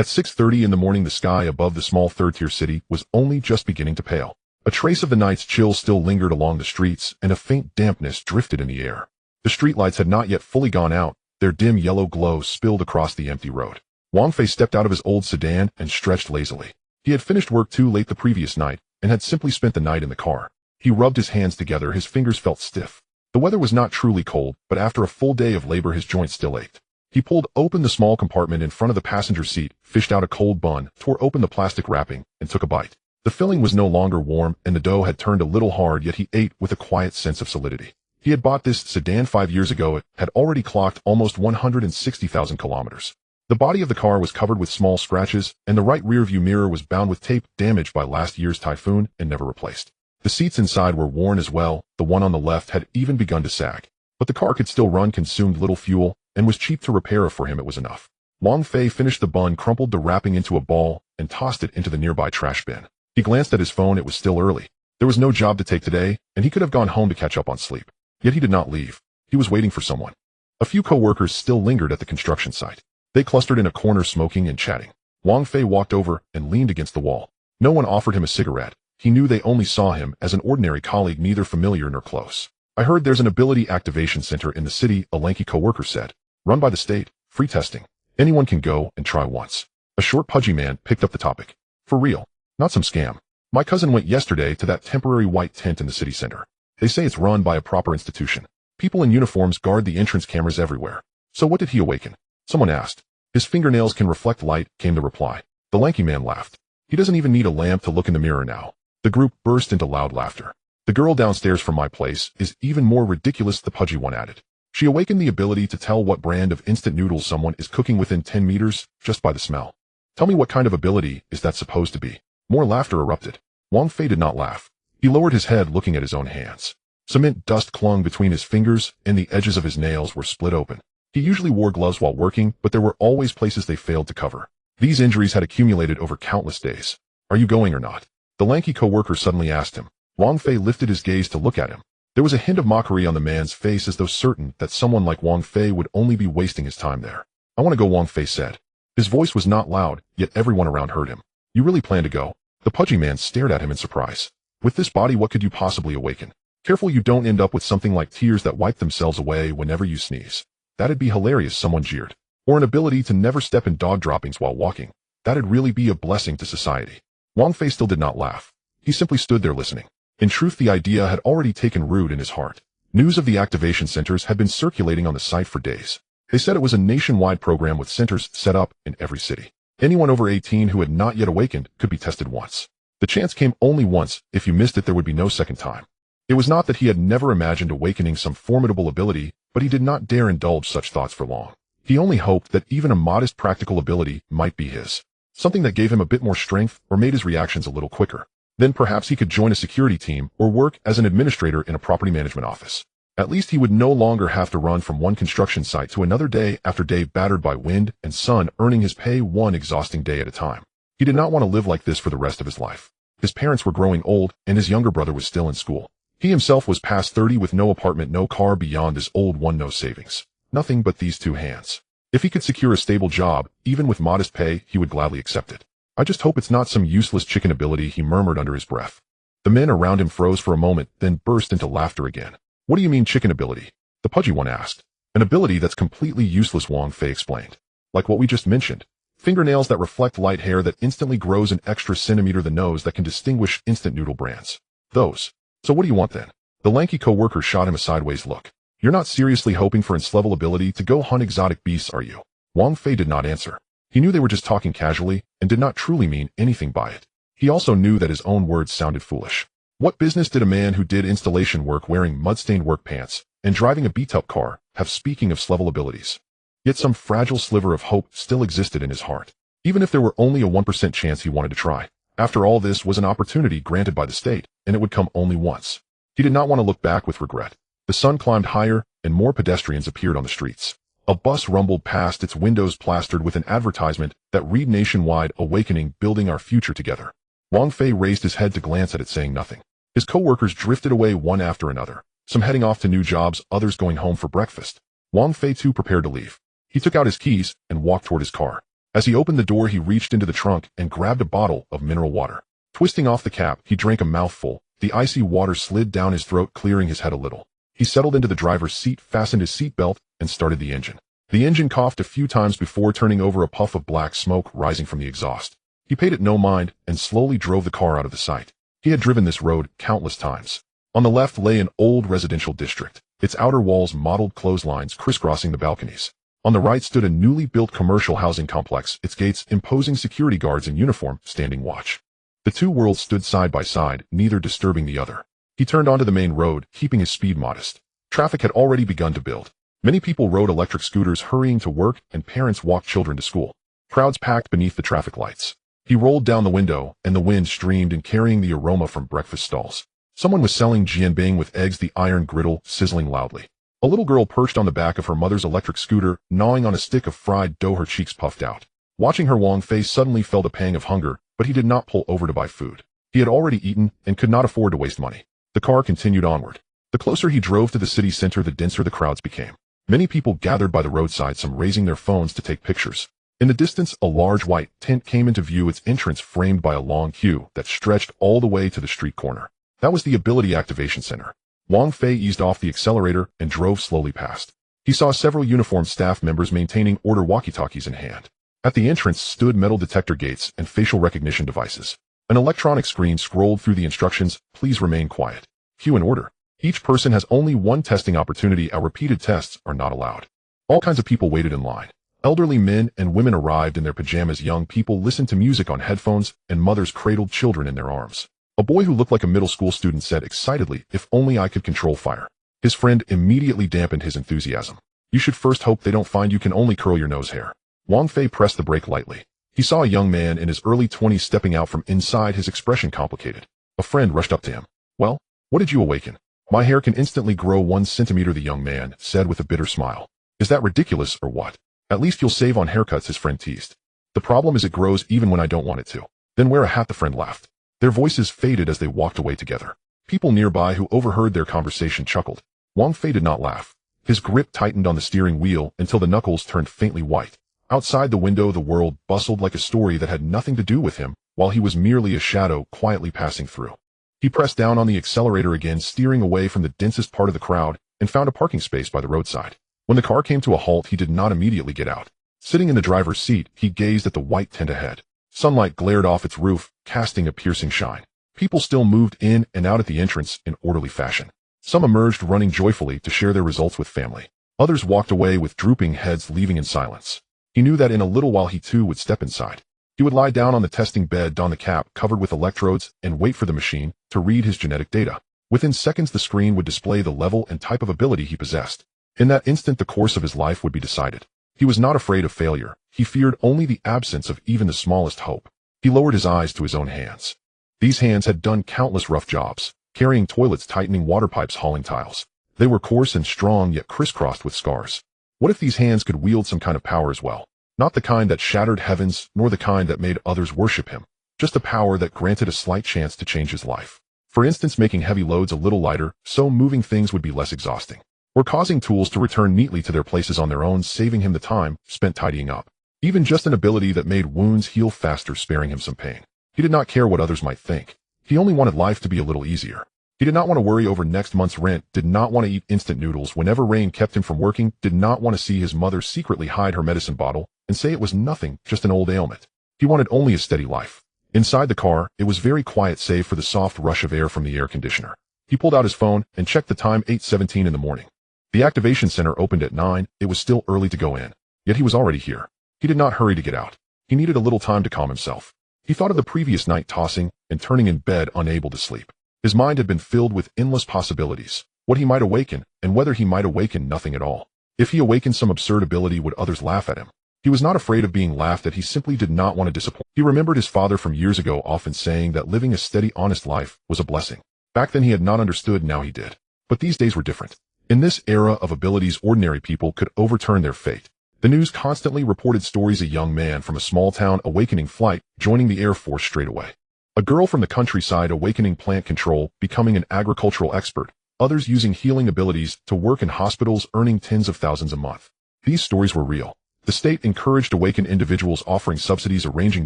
At 6:30 in the morning, the sky above the small third-tier city was only just beginning to pale. A trace of the night's chill still lingered along the streets, and a faint dampness drifted in the air. The streetlights had not yet fully gone out, their dim yellow glow spilled across the empty road. Wang Fei stepped out of his old sedan and stretched lazily. He had finished work too late the previous night, and had simply spent the night in the car. He rubbed his hands together, his fingers felt stiff. The weather was not truly cold, but after a full day of labor his joints still ached. He pulled open the small compartment in front of the passenger seat, fished out a cold bun, tore open the plastic wrapping, and took a bite. The filling was no longer warm, and the dough had turned a little hard, yet he ate with a quiet sense of solidity. He had bought this sedan 5 years ago. It had already clocked almost 160,000 kilometers. The body of the car was covered with small scratches, and the right rear-view mirror was bound with tape damaged by last year's typhoon and never replaced. The seats inside were worn as well, the one on the left had even begun to sag. But the car could still run, consumed little fuel, and was cheap to repair. For him it was enough. Wang Fei finished the bun, crumpled the wrapping into a ball, and tossed it into the nearby trash bin. He glanced at his phone. It was still early. There was no job to take today, and he could have gone home to catch up on sleep. Yet he did not leave. He was waiting for someone. A few co-workers still lingered at the construction site. They clustered in a corner, smoking and chatting. Wang Fei walked over and leaned against the wall. No one offered him a cigarette. He knew they only saw him as an ordinary colleague, neither familiar nor close. "I heard there's an ability activation center in the city," a lanky co-worker said. "Run by the state, free testing. Anyone can go and try once." A short, pudgy man picked up the topic. "For real? Not some scam. My cousin went yesterday to that temporary white tent in the city center. They say it's run by a proper institution. People in uniforms guard the entrance, cameras everywhere." "So what did he awaken?" someone asked. "His fingernails can reflect light," came the reply. The lanky man laughed. "He doesn't even need a lamp to look in the mirror now." The group burst into loud laughter. "The girl downstairs from my place is even more ridiculous," the pudgy one added. "She awakened the ability to tell what brand of instant noodles someone is cooking within 10 meters, just by the smell. Tell me, what kind of ability is that supposed to be?" More laughter erupted. Wang Fei did not laugh. He lowered his head, looking at his own hands. Cement dust clung between his fingers, and the edges of his nails were split open. He usually wore gloves while working, but there were always places they failed to cover. These injuries had accumulated over countless days. "Are you going or not?" the lanky co-worker suddenly asked him. Wang Fei lifted his gaze to look at him. There was a hint of mockery on the man's face, as though certain that someone like Wang Fei would only be wasting his time there. "I want to go," Wang Fei said. His voice was not loud, yet everyone around heard him. "You really plan to go?" The pudgy man stared at him in surprise. "With this body, what could you possibly awaken? Careful you don't end up with something like tears that wipe themselves away whenever you sneeze." "That'd be hilarious," someone jeered. "Or an ability to never step in dog droppings while walking. That'd really be a blessing to society." Wang Fei still did not laugh. He simply stood there listening. In truth, the idea had already taken root in his heart. News of the activation centers had been circulating on the site for days. They said it was a nationwide program with centers set up in every city. Anyone over 18 who had not yet awakened could be tested once. The chance came only once. If you missed it, there would be no second time. It was not that he had never imagined awakening some formidable ability, but he did not dare indulge such thoughts for long. He only hoped that even a modest practical ability might be his. Something that gave him a bit more strength or made his reactions a little quicker. Then perhaps he could join a security team or work as an administrator in a property management office. At least he would no longer have to run from one construction site to another, day after day, battered by wind and sun, earning his pay one exhausting day at a time. He did not want to live like this for the rest of his life. His parents were growing old, and his younger brother was still in school. He himself was past 30 with no apartment, no car, beyond his old one, no savings. Nothing but these two hands. If he could secure a stable job, even with modest pay, he would gladly accept it. "I just hope it's not some useless chicken ability," he murmured under his breath. The men around him froze for a moment, then burst into laughter again. "What do you mean, chicken ability?" the pudgy one asked. "An ability that's completely useless," Wang Fei explained. "Like what we just mentioned. Fingernails that reflect light, hair that instantly grows an extra centimeter, the nose that can distinguish instant noodle brands. Those. So what do you want then?" The lanky co-worker shot him a sideways look. "You're not seriously hoping for its level ability to go hunt exotic beasts, are you?" Wang Fei did not answer. He knew they were just talking casually and did not truly mean anything by it. He also knew that his own words sounded foolish. What business did a man who did installation work wearing mud-stained work pants and driving a beat-up car have, speaking of level abilities? Yet some fragile sliver of hope still existed in his heart. Even if there were only a 1% chance, he wanted to try. After all, this was an opportunity granted by the state, and it would come only once. He did not want to look back with regret. The sun climbed higher, and more pedestrians appeared on the streets. A bus rumbled past, its windows plastered with an advertisement that read, "Nationwide Awakening, building our future together." Wang Fei raised his head to glance at it, saying nothing. His co-workers drifted away one after another, some heading off to new jobs, others going home for breakfast. Wang Fei too prepared to leave. He took out his keys and walked toward his car. As he opened the door, he reached into the trunk and grabbed a bottle of mineral water. Twisting off the cap, he drank a mouthful. The icy water slid down his throat, clearing his head a little. He settled into the driver's seat, fastened his seatbelt, and started the engine. The engine coughed a few times before turning over, a puff of black smoke rising from the exhaust. He paid it no mind and slowly drove the car out of the sight. He had driven this road countless times. On the left lay an old residential district, its outer walls mottled clotheslines crisscrossing the balconies. On the right stood a newly built commercial housing complex, its gates imposing security guards in uniform standing watch. The two worlds stood side by side, neither disturbing the other. He turned onto the main road, keeping his speed modest. Traffic had already begun to build. Many people rode electric scooters hurrying to work, and parents walked children to school. Crowds packed beneath the traffic lights. He rolled down the window, and the wind streamed in, carrying the aroma from breakfast stalls. Someone was selling jianbing with eggs, the iron griddle sizzling loudly. A little girl perched on the back of her mother's electric scooter, gnawing on a stick of fried dough, her cheeks puffed out. Watching her, Wang Fei suddenly felt a pang of hunger, but he did not pull over to buy food. He had already eaten and could not afford to waste money. The car continued onward. The closer he drove to the city center, the denser the crowds became. Many people gathered by the roadside, some raising their phones to take pictures. In the distance, a large white tent came into view, its entrance framed by a long queue that stretched all the way to the street corner. That was the Ability Activation Center. Wang Fei eased off the accelerator and drove slowly past. He saw several uniformed staff members maintaining order, walkie-talkies in hand. At the entrance stood metal detector gates and facial recognition devices. An electronic screen scrolled through the instructions: please remain quiet. Queue in order. Each person has only one testing opportunity. Repeated tests are not allowed. All kinds of people waited in line. Elderly men and women arrived in their pajamas. Young people listened to music on headphones, and mothers cradled children in their arms. A boy who looked like a middle school student said excitedly, "If only I could control fire." His friend immediately dampened his enthusiasm. "You should first hope they don't find you can only curl your nose hair." Wang Fei pressed the brake lightly. He saw a young man in his early 20s stepping out from inside, his expression complicated. A friend rushed up to him. "Well, what did you awaken?" "My hair can instantly grow 1 centimeter, the young man said with a bitter smile. "Is that ridiculous or what? At least you'll save on haircuts," his friend teased. "The problem is it grows even when I don't want it to." "Then wear a hat," the friend laughed. Their voices faded as they walked away together. People nearby who overheard their conversation chuckled. Wang Fei did not laugh. His grip tightened on the steering wheel until the knuckles turned faintly white. Outside the window, the world bustled like a story that had nothing to do with him, while he was merely a shadow quietly passing through. He pressed down on the accelerator again, steering away from the densest part of the crowd, and found a parking space by the roadside. When the car came to a halt, he did not immediately get out. Sitting in the driver's seat, he gazed at the white tent ahead. Sunlight glared off its roof, casting a piercing shine. People still moved in and out at the entrance in orderly fashion. Some emerged running joyfully to share their results with family. Others walked away with drooping heads, leaving in silence. He knew that in a little while he too would step inside. He would lie down on the testing bed, don the cap covered with electrodes, and wait for the machine to read his genetic data. Within seconds, the screen would display the level and type of ability he possessed. In that instant, the course of his life would be decided. He was not afraid of failure. He feared only the absence of even the smallest hope. He lowered his eyes to his own hands. These hands had done countless rough jobs, carrying toilets, tightening water pipes, hauling tiles. They were coarse and strong, yet crisscrossed with scars. What if these hands could wield some kind of power as well? Not the kind that shattered heavens, nor the kind that made others worship him. Just a power that granted a slight chance to change his life. For instance, making heavy loads a little lighter, so moving things would be less exhausting. Or causing tools to return neatly to their places on their own, saving him the time spent tidying up. Even just an ability that made wounds heal faster, sparing him some pain. He did not care what others might think. He only wanted life to be a little easier. He did not want to worry over next month's rent, did not want to eat instant noodles whenever rain kept him from working, did not want to see his mother secretly hide her medicine bottle and say it was nothing, just an old ailment. He wanted only a steady life. Inside the car, it was very quiet save for the soft rush of air from the air conditioner. He pulled out his phone and checked the time, 8:17 in the morning. The activation center opened at 9, it was still early to go in. Yet he was already here. He did not hurry to get out. He needed a little time to calm himself. He thought of the previous night, tossing and turning in bed, unable to sleep. His mind had been filled with endless possibilities. What he might awaken, and whether he might awaken nothing at all. If he awakened some absurd ability, would others laugh at him? He was not afraid of being laughed at, he simply did not want to disappoint. He remembered his father from years ago often saying that living a steady, honest life was a blessing. Back then he had not understood, now he did. But these days were different. In this era of abilities, ordinary people could overturn their fate. The news constantly reported stories: a young man from a small town awakening flight, joining the Air Force straight away. A girl from the countryside awakening plant control, becoming an agricultural expert. Others using healing abilities to work in hospitals, earning tens of thousands a month. These stories were real. The state encouraged awakened individuals, offering subsidies, arranging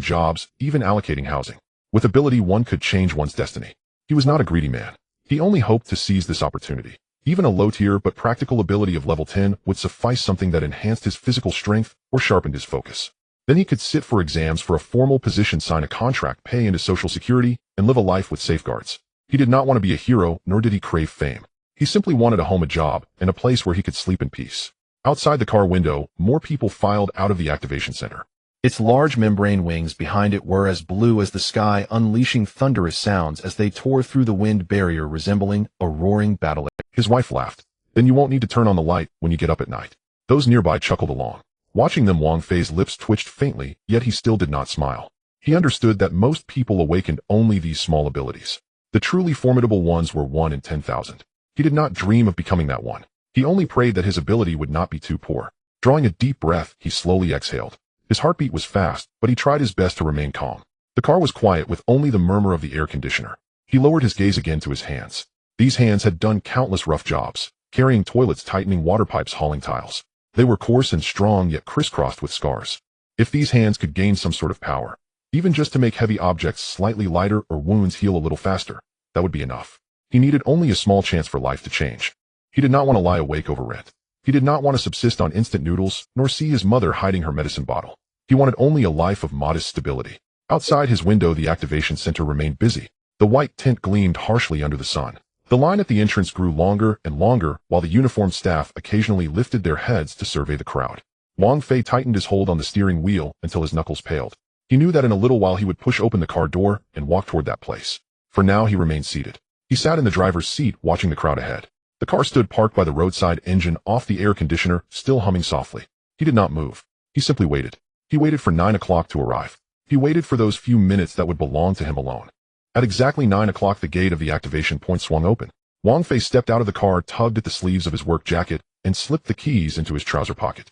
jobs, even allocating housing. With ability, one could change one's destiny. He was not a greedy man. He only hoped to seize this opportunity. Even a low-tier but practical ability of level 10 would suffice, something that enhanced his physical strength or sharpened his focus. Then he could sit for exams for a formal position, sign a contract, pay into Social Security, and live a life with safeguards. He did not want to be a hero, nor did he crave fame. He simply wanted a home, a job, and a place where he could sleep in peace. Outside the car window, more people filed out of the activation center. Its large membrane wings behind it were as blue as the sky, unleashing thunderous sounds as they tore through the wind barrier, resembling a roaring battle. His wife laughed. Then you won't need to turn on the light when you get up at night. Those nearby chuckled along. Watching them, Wang Fei's lips twitched faintly, yet he still did not smile. He understood that most people awakened only these small abilities. The truly formidable ones were 1 in 10,000. He did not dream of becoming that one. He only prayed that his ability would not be too poor. Drawing a deep breath, he slowly exhaled. His heartbeat was fast, but he tried his best to remain calm. The car was quiet, with only the murmur of the air conditioner. He lowered his gaze again to his hands. These hands had done countless rough jobs, carrying toilets, tightening water pipes, hauling tiles. They were coarse and strong, yet crisscrossed with scars. If these hands could gain some sort of power, even just to make heavy objects slightly lighter or wounds heal a little faster, that would be enough. He needed only a small chance for life to change. He did not want to lie awake over rent. He did not want to subsist on instant noodles, nor see his mother hiding her medicine bottle. He wanted only a life of modest stability. Outside his window, the activation center remained busy. The white tint gleamed harshly under the sun. The line at the entrance grew longer and longer, while the uniformed staff occasionally lifted their heads to survey the crowd. Wang Fei tightened his hold on the steering wheel until his knuckles paled. He knew that in a little while he would push open the car door and walk toward that place. For now, he remained seated. He sat in the driver's seat, watching the crowd ahead. The car stood parked by the roadside, engine off, the air conditioner still humming softly. He did not move. He simply waited. He waited for 9 o'clock to arrive. He waited for those few minutes that would belong to him alone. At exactly 9 o'clock, the gate of the activation point swung open. Wang Fei stepped out of the car, tugged at the sleeves of his work jacket, and slipped the keys into his trouser pocket.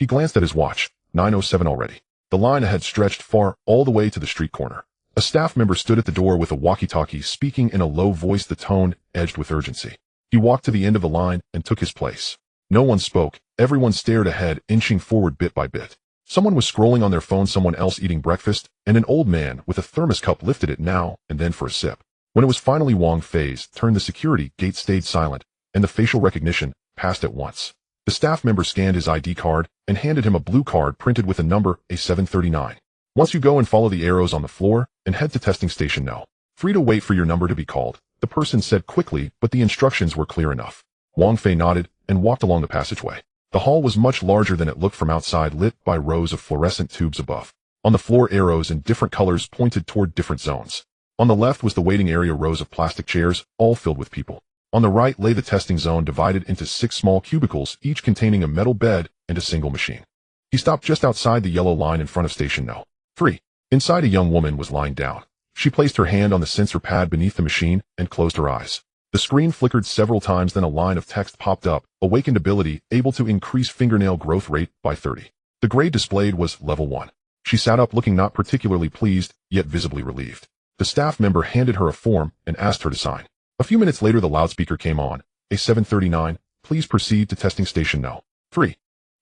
He glanced at his watch. 9:07 already. The line ahead stretched far, all the way to the street corner. A staff member stood at the door with a walkie-talkie, speaking in a low voice, the tone edged with urgency. He walked to the end of the line and took his place. No one spoke. Everyone stared ahead, inching forward bit by bit. Someone was scrolling on their phone, someone else eating breakfast, and an old man with a thermos cup lifted it now and then for a sip. When it was finally Wang Fei's turn, the security gate stayed silent, and the facial recognition passed at once. The staff member scanned his ID card and handed him a blue card printed with a number, A739. Once you go and follow the arrows on the floor and head to testing station No. Free to wait for your number to be called, the person said quickly, but the instructions were clear enough. Wang Fei nodded and walked along the passageway. The hall was much larger than it looked from outside, lit by rows of fluorescent tubes above. On the floor, arrows in different colors pointed toward different zones. On the left was the waiting area, rows of plastic chairs, all filled with people. On the right lay the testing zone, divided into 6 small cubicles, each containing a metal bed and a single machine. He stopped just outside the yellow line in front of station No. 3. Inside, a young woman was lying down. She placed her hand on the sensor pad beneath the machine and closed her eyes. The screen flickered several times, then a line of text popped up, awakened ability, able to increase fingernail growth rate by 30. The grade displayed was level 1. She sat up, looking not particularly pleased, yet visibly relieved. The staff member handed her a form and asked her to sign. A few minutes later, the loudspeaker came on. A739, please proceed to testing station No. 3.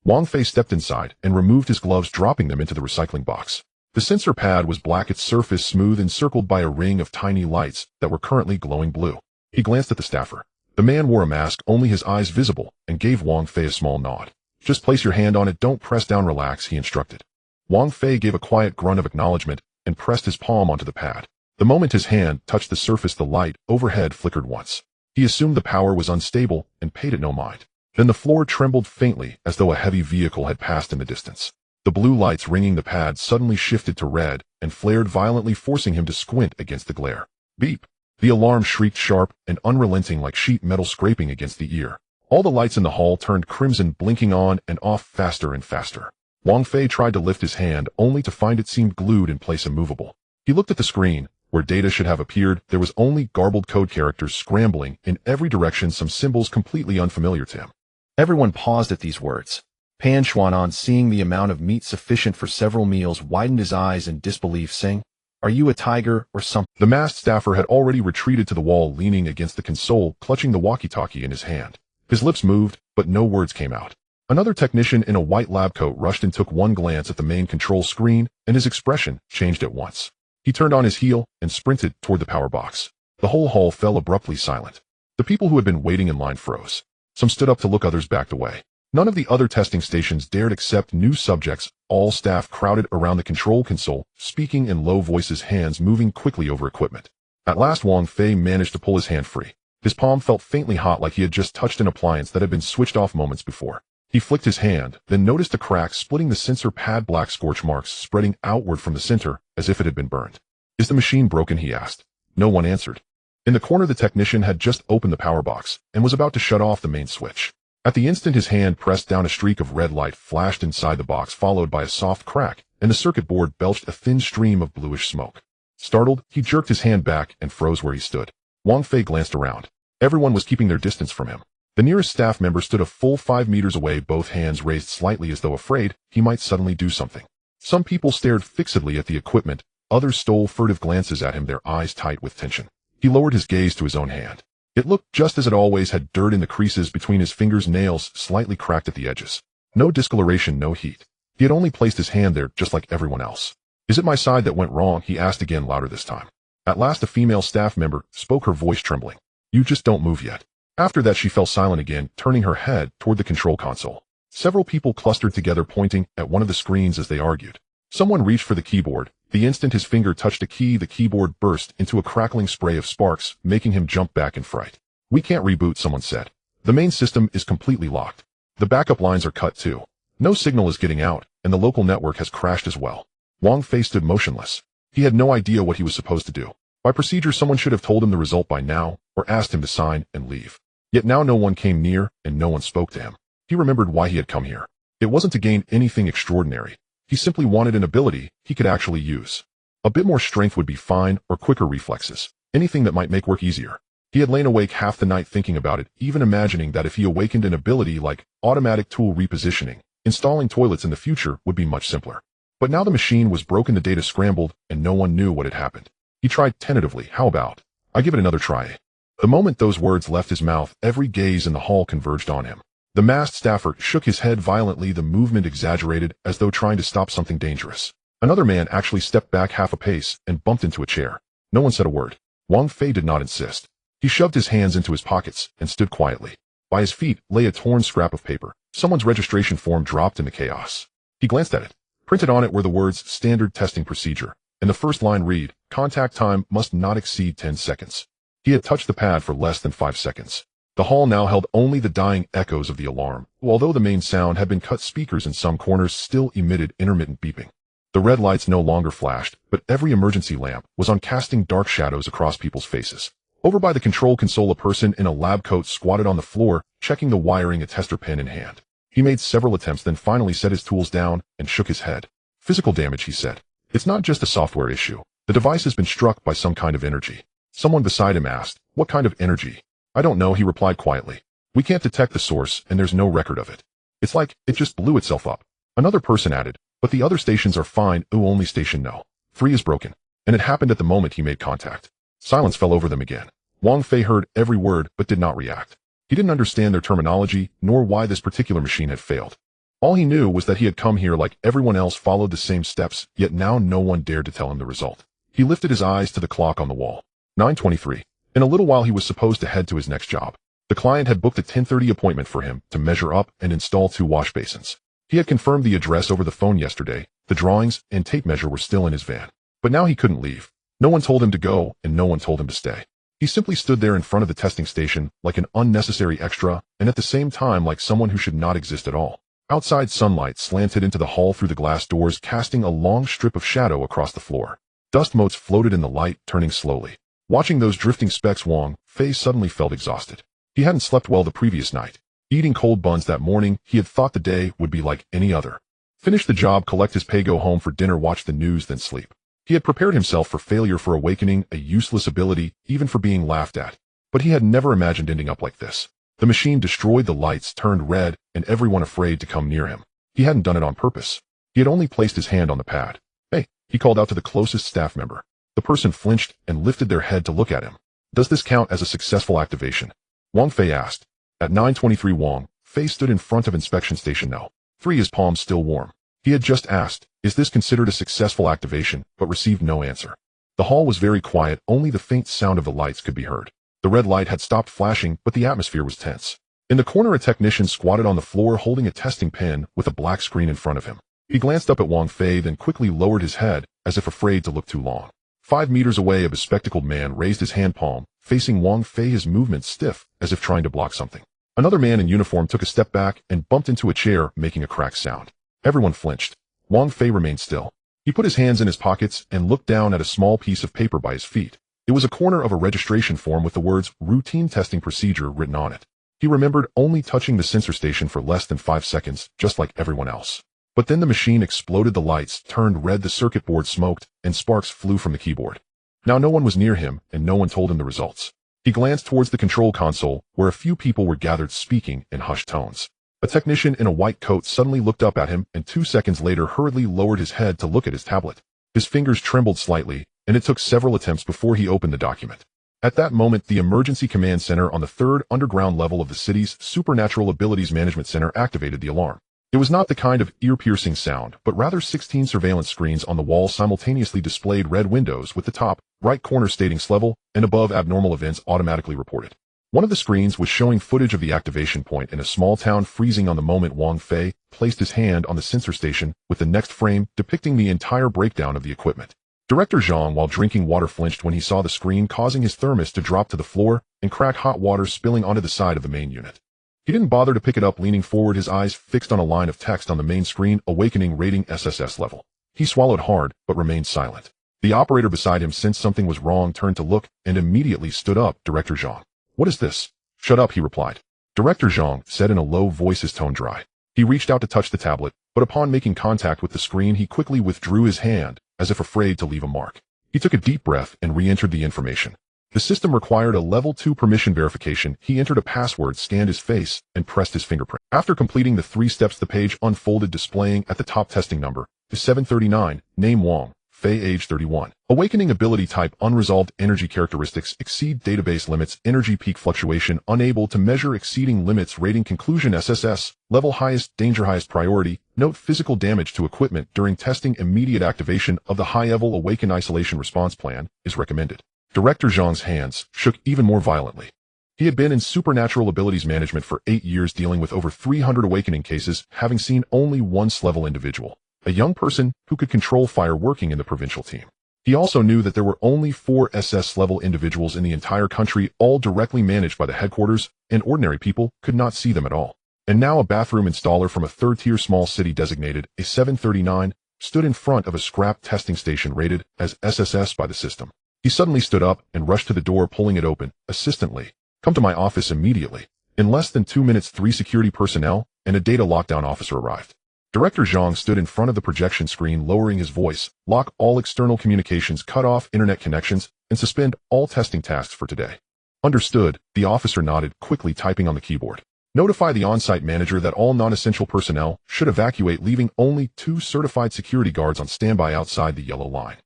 Wang Fei stepped inside and removed his gloves, dropping them into the recycling box. The sensor pad was black, its surface smooth, encircled by a ring of tiny lights that were currently glowing blue. He glanced at the staffer. The man wore a mask, only his eyes visible, and gave Wang Fei a small nod. Just place your hand on it, don't press down, relax, he instructed. Wang Fei gave a quiet grunt of acknowledgement and pressed his palm onto the pad. The moment his hand touched the surface, the light overhead flickered once. He assumed the power was unstable and paid it no mind. Then the floor trembled faintly, as though a heavy vehicle had passed in the distance. The blue lights ringing the pad suddenly shifted to red and flared violently, forcing him to squint against the glare. Beep! The alarm shrieked, sharp and unrelenting, like sheet metal scraping against the ear. All the lights in the hall turned crimson, blinking on and off faster and faster. Wang Fei tried to lift his hand, only to find it seemed glued in place, immovable. He looked at the screen. Where data should have appeared, there was only garbled code characters scrambling in every direction, some symbols completely unfamiliar to him. Everyone paused at these words. Pan Xuanan, seeing the amount of meat sufficient for several meals, widened his eyes in disbelief, saying, "Are you a tiger or something?" The masked staffer had already retreated to the wall, leaning against the console, clutching the walkie-talkie in his hand. His lips moved, but no words came out. Another technician in a white lab coat rushed and took one glance at the main control screen, and his expression changed at once. He turned on his heel and sprinted toward the power box. The whole hall fell abruptly silent. The people who had been waiting in line froze. Some stood up to look, others backed away. None of the other testing stations dared accept new subjects. All staff crowded around the control console, speaking in low voices, hands moving quickly over equipment. At last Wang Fei managed to pull his hand free. His palm felt faintly hot, like he had just touched an appliance that had been switched off moments before. He flicked his hand, then noticed a crack splitting the sensor pad, black scorch marks spreading outward from the center, as if it had been burned. "Is the machine broken?" he asked. No one answered. In the corner, the technician had just opened the power box and was about to shut off the main switch. At the instant his hand pressed down, a streak of red light flashed inside the box, followed by a soft crack, and the circuit board belched a thin stream of bluish smoke. Startled, he jerked his hand back and froze where he stood. Wang Fei glanced around. Everyone was keeping their distance from him. The nearest staff member stood a full 5 meters away, both hands raised slightly as though afraid he might suddenly do something. Some people stared fixedly at the equipment, others stole furtive glances at him, their eyes tight with tension. He lowered his gaze to his own hand. It looked just as it always had, dirt in the creases between his fingers, nails slightly cracked at the edges. No discoloration, no heat. He had only placed his hand there just like everyone else. "Is it my side that went wrong?" he asked again, louder this time. At last a female staff member spoke, her voice trembling. "You just don't move yet." After that she fell silent again, turning her head toward the control console. Several people clustered together, pointing at one of the screens as they argued. Someone reached for the keyboard. The instant his finger touched a key, the keyboard burst into a crackling spray of sparks, making him jump back in fright. "We can't reboot," someone said. "The main system is completely locked. The backup lines are cut too. No signal is getting out, and the local network has crashed as well." Wang Fei stood motionless. He had no idea what he was supposed to do. By procedure, someone should have told him the result by now, or asked him to sign and leave. Yet now no one came near, and no one spoke to him. He remembered why he had come here. It wasn't to gain anything extraordinary. He simply wanted an ability he could actually use. A bit more strength would be fine, or quicker reflexes. Anything that might make work easier. He had lain awake half the night thinking about it, even imagining that if he awakened an ability like automatic tool repositioning, installing toilets in the future would be much simpler. But now the machine was broken, the data scrambled, and no one knew what had happened. He tried tentatively. "How about I give it another try?" The moment those words left his mouth, every gaze in the hall converged on him. The masked staffer shook his head violently, the movement exaggerated, as though trying to stop something dangerous. Another man actually stepped back half a pace and bumped into a chair. No one said a word. Wang Fei did not insist. He shoved his hands into his pockets and stood quietly. By his feet lay a torn scrap of paper. Someone's registration form dropped into chaos. He glanced at it. Printed on it were the words "Standard Testing Procedure," and the first line read, "Contact time must not exceed 10 seconds." He had touched the pad for less than 5 seconds. The hall now held only the dying echoes of the alarm, although the main sound had been cut. Speakers in some corners still emitted intermittent beeping. The red lights no longer flashed, but every emergency lamp was on, casting dark shadows across people's faces. Over by the control console, a person in a lab coat squatted on the floor, checking the wiring, a tester pen in hand. He made several attempts, then finally set his tools down and shook his head. "Physical damage," he said. "It's not just a software issue. The device has been struck by some kind of energy." Someone beside him asked, "What kind of energy?" "I don't know," he replied quietly. "We can't detect the source, and there's no record of it. It's like it just blew itself up." Another person added, "But the other stations are fine." "Ooh, only station no. 3 is broken." And it happened at the moment he made contact. Silence fell over them again. Wang Fei heard every word, but did not react. He didn't understand their terminology, nor why this particular machine had failed. All he knew was that he had come here like everyone else, followed the same steps, yet now no one dared to tell him the result. He lifted his eyes to the clock on the wall. 9:23. In a little while he was supposed to head to his next job. The client had booked a 10:30 appointment for him to measure up and install 2 wash basins. He had confirmed the address over the phone yesterday. The drawings and tape measure were still in his van. But now he couldn't leave. No one told him to go, and no one told him to stay. He simply stood there in front of the testing station like an unnecessary extra, and at the same time like someone who should not exist at all. Outside, sunlight slanted into the hall through the glass doors, casting a long strip of shadow across the floor. Dust motes floated in the light, turning slowly. Watching those drifting specks, Wang Fei suddenly felt exhausted. He hadn't slept well the previous night. Eating cold buns that morning, he had thought the day would be like any other. Finish the job, collect his pay, go home for dinner, watch the news, then sleep. He had prepared himself for failure, for awakening a useless ability, even for being laughed at. But he had never imagined ending up like this. The machine destroyed, the lights turned red, and everyone afraid to come near him. He hadn't done it on purpose. He had only placed his hand on the pad. "Hey," he called out to the closest staff member. The person flinched and lifted their head to look at him. "Does this count as a successful activation?" Wang Fei asked. At 9:23, Wang Fei stood in front of inspection station No. 3, his palms still warm. He had just asked, "Is this considered a successful activation?" but received no answer. The hall was very quiet, only the faint sound of the lights could be heard. The red light had stopped flashing, but the atmosphere was tense. In the corner, a technician squatted on the floor holding a testing pen with a black screen in front of him. He glanced up at Wang Fei, then quickly lowered his head, as if afraid to look too long. 5 meters away, a bespectacled man raised his hand palm, facing Wang Fei, his movements stiff, as if trying to block something. Another man in uniform took a step back and bumped into a chair, making a cracked sound. Everyone flinched. Wang Fei remained still. He put his hands in his pockets and looked down at a small piece of paper by his feet. It was a corner of a registration form with the words "Routine Testing Procedure" written on it. He remembered only touching the sensor station for less than 5 seconds, just like everyone else. But then the machine exploded, the lights turned red, the circuit board smoked, and sparks flew from the keyboard. Now no one was near him, and no one told him the results. He glanced towards the control console, where a few people were gathered speaking in hushed tones. A technician in a white coat suddenly looked up at him, and 2 seconds later hurriedly lowered his head to look at his tablet. His fingers trembled slightly, and it took several attempts before he opened the document. At that moment, the Emergency Command Center on the 3rd underground level of the city's Supernatural Abilities Management Center activated the alarm. It was not the kind of ear-piercing sound, but rather 16 surveillance screens on the wall simultaneously displayed red windows with the top right corner stating "level" and above "abnormal events automatically reported." One of the screens was showing footage of the activation point in a small town freezing on the moment Wang Fei placed his hand on the sensor station, with the next frame depicting the entire breakdown of the equipment. Director Zhang, while drinking water, flinched when he saw the screen, causing his thermos to drop to the floor and crack hot water spilling onto the side of the main unit. He didn't bother to pick it up, leaning forward, his eyes fixed on a line of text on the main screen: "Awakening rating SSS level." He swallowed hard, but remained silent. The operator beside him sensed something was wrong, turned to look, and immediately stood up. "Director Zhang." "What is this?" "Shut up," he replied. Director Zhang said in a low voice, his tone dry. He reached out to touch the tablet, but upon making contact with the screen, he quickly withdrew his hand, as if afraid to leave a mark. He took a deep breath and re-entered the information. The system required a level 2 permission verification. He entered a password, scanned his face, and pressed his fingerprint. After completing the 3 steps, the page unfolded, displaying at the top testing number is 739, name Wang Fei, age 31. Awakening ability type unresolved, energy characteristics exceed database limits, energy peak fluctuation unable to measure, exceeding limits, rating conclusion SSS, level highest, danger highest priority, note physical damage to equipment during testing, immediate activation of the high-level awaken isolation response plan is recommended. Director Zhang's hands shook even more violently. He had been in supernatural abilities management for 8 years, dealing with over 300 awakening cases, having seen only one S-level individual, a young person who could control fire, working in the provincial team. He also knew that there were only 4 SS-level individuals in the entire country, all directly managed by the headquarters, and ordinary people could not see them at all. And now a bathroom installer from a 3rd-tier small city designated a 739 stood in front of a scrap testing station rated as SSS by the system. He suddenly stood up and rushed to the door, pulling it open. "Assistant Lee, come to my office immediately." In less than 2 minutes, 3 security personnel and a data lockdown officer arrived. Director Zhang stood in front of the projection screen, lowering his voice. "Lock all external communications, cut off internet connections, and suspend all testing tasks for today." "Understood," the officer nodded, quickly typing on the keyboard. "Notify the on-site manager that all non-essential personnel should evacuate, leaving only 2 certified security guards on standby outside the yellow line."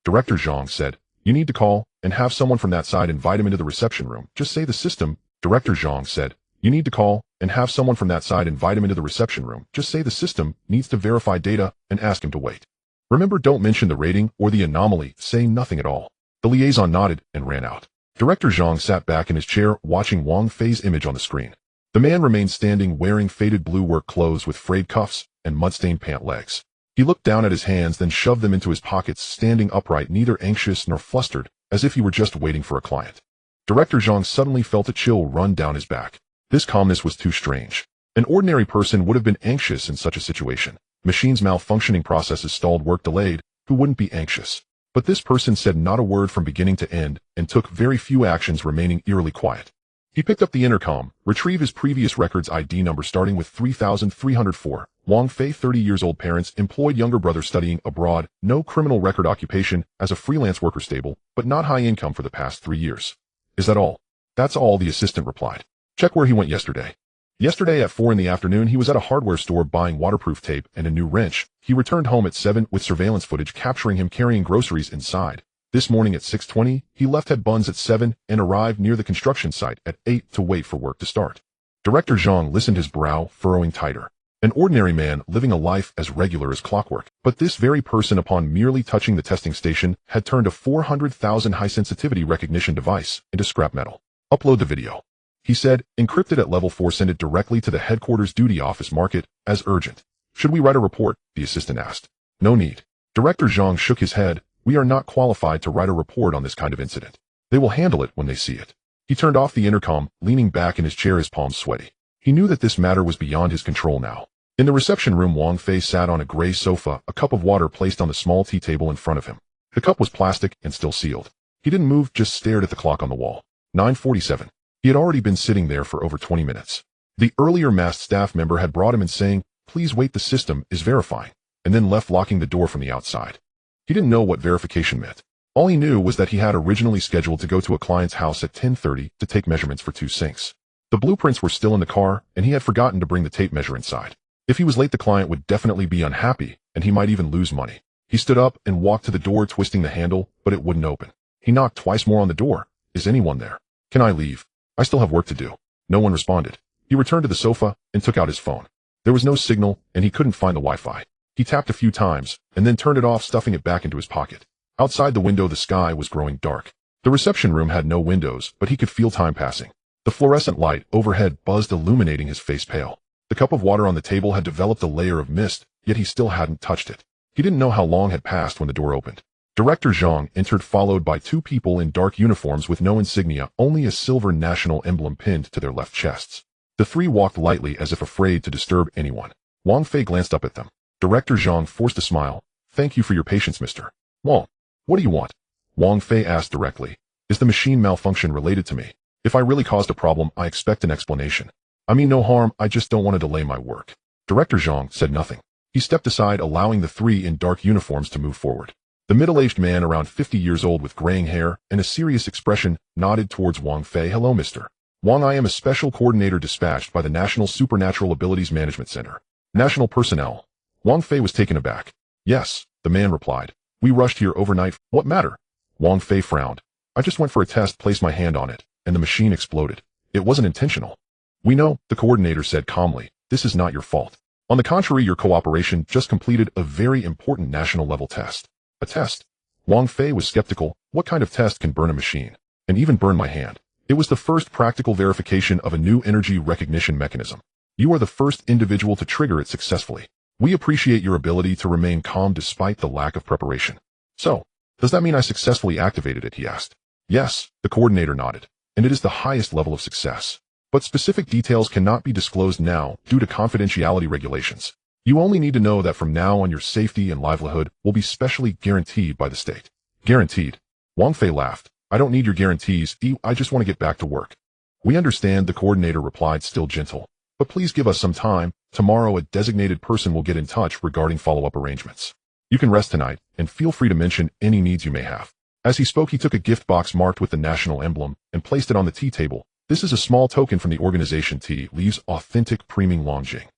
Director Zhang said, "You need to call and have someone from that side invite him into the reception room. Just say the system." Director Zhang said, "You need to call and have someone from that side invite him into the reception room. Just say the system needs to verify data and ask him to wait. Remember, don't mention the rating or the anomaly. Say nothing at all." The liaison nodded and ran out. Director Zhang sat back in his chair, watching Wang Fei's image on the screen. The man remained standing, wearing faded blue work clothes with frayed cuffs and mud-stained pant legs. He looked down at his hands, then shoved them into his pockets, standing upright, neither anxious nor flustered, as if he were just waiting for a client. Director Zhang suddenly felt a chill run down his back. This calmness was too strange. An ordinary person would have been anxious in such a situation. Machines malfunctioning, processes stalled, work delayed. Who wouldn't be anxious? But this person said not a word from beginning to end, and took very few actions, remaining eerily quiet. He picked up the intercom, retrieved his previous records ID number starting with 3304. Wang Fei, 30 years old, parents, employed, younger brother studying abroad, no criminal record, occupation as a freelance worker, stable, but not high income for the past 3 years. "Is that all?" "That's all," the assistant replied. "Check where he went yesterday." "Yesterday at 4 in the afternoon, he was at a hardware store buying waterproof tape and a new wrench. He returned home at 7 with surveillance footage capturing him carrying groceries inside. This morning at 6:20, he left, had buns at 7, and arrived near the construction site at 8 to wait for work to start." Director Zhang listened, his brow furrowing tighter. An ordinary man living a life as regular as clockwork. But this very person, upon merely touching the testing station, had turned a 400,000 high-sensitivity recognition device into scrap metal. Upload the video, he said, encrypted at level 4. Send it directly to the headquarters duty office. Mark it as urgent. Should we write a report? The assistant asked. No need. Director Zhang shook his head. We are not qualified to write a report on this kind of incident. They will handle it when they see it. He turned off the intercom, leaning back in his chair, his palms sweaty. He knew that this matter was beyond his control now. In the reception room, Wang Fei sat on a gray sofa, a cup of water placed on the small tea table in front of him. The cup was plastic and still sealed. He didn't move, just stared at the clock on the wall. 9:47. He had already been sitting there for over 20 minutes. The earlier masked staff member had brought him in saying, "Please wait, the system is verifying," and then left, locking the door from the outside. He didn't know what verification meant. All he knew was that he had originally scheduled to go to a client's house at 10:30 to take measurements for 2 sinks. The blueprints were still in the car, and he had forgotten to bring the tape measure inside. If he was late, the client would definitely be unhappy, and he might even lose money. He stood up and walked to the door, twisting the handle, but it wouldn't open. He knocked twice more on the door. Is anyone there? Can I leave? I still have work to do. No one responded. He returned to the sofa and took out his phone. There was no signal, and he couldn't find the Wi-Fi. He tapped a few times, and then turned it off, stuffing it back into his pocket. Outside the window, the sky was growing dark. The reception room had no windows, but he could feel time passing. The fluorescent light overhead buzzed, illuminating his face pale. The cup of water on the table had developed a layer of mist, yet he still hadn't touched it. He didn't know how long had passed when the door opened. Director Zhang entered, followed by 2 people in dark uniforms with no insignia, only a silver national emblem pinned to their left chests. The 3 walked lightly, as if afraid to disturb anyone. Wang Fei glanced up at them. Director Zhang forced a smile. Thank you for your patience, Mr. Wang. What do you want? Wang Fei asked directly. Is the machine malfunction related to me? If I really caused a problem, I expect an explanation. I mean no harm, I just don't want to delay my work. Director Zhang said nothing. He stepped aside, allowing the 3 in dark uniforms to move forward. The middle-aged man, around 50 years old with graying hair and a serious expression, nodded towards Wang Fei. Hello, Mr. Wang. I am a special coordinator dispatched by the National Supernatural Abilities Management Center. National personnel. Wang Fei was taken aback. Yes, the man replied. We rushed here overnight. What matter? Wang Fei frowned. I just went for a test, placed my hand on it, and the machine exploded. It wasn't intentional. We know, the coordinator said calmly. This is not your fault. On the contrary, your cooperation just completed a very important national-level test. A test? Wang Fei was skeptical. What kind of test can burn a machine? And even burn my hand? It was the first practical verification of a new energy recognition mechanism. You are the first individual to trigger it successfully. We appreciate your ability to remain calm despite the lack of preparation. So, does that mean I successfully activated it? He asked. Yes, the coordinator nodded. And it is the highest level of success. But specific details cannot be disclosed now due to confidentiality regulations. You only need to know that from now on your safety and livelihood will be specially guaranteed by the state. Guaranteed? Wang Fei laughed. I don't need your guarantees, I just want to get back to work. We understand, the coordinator replied, still gentle. But please give us some time. Tomorrow a designated person will get in touch regarding follow-up arrangements. You can rest tonight, and feel free to mention any needs you may have. As he spoke, he took a gift box marked with the national emblem and placed it on the tea table. This is a small token from the organization Tea Leaves Authentic Premium Longjing.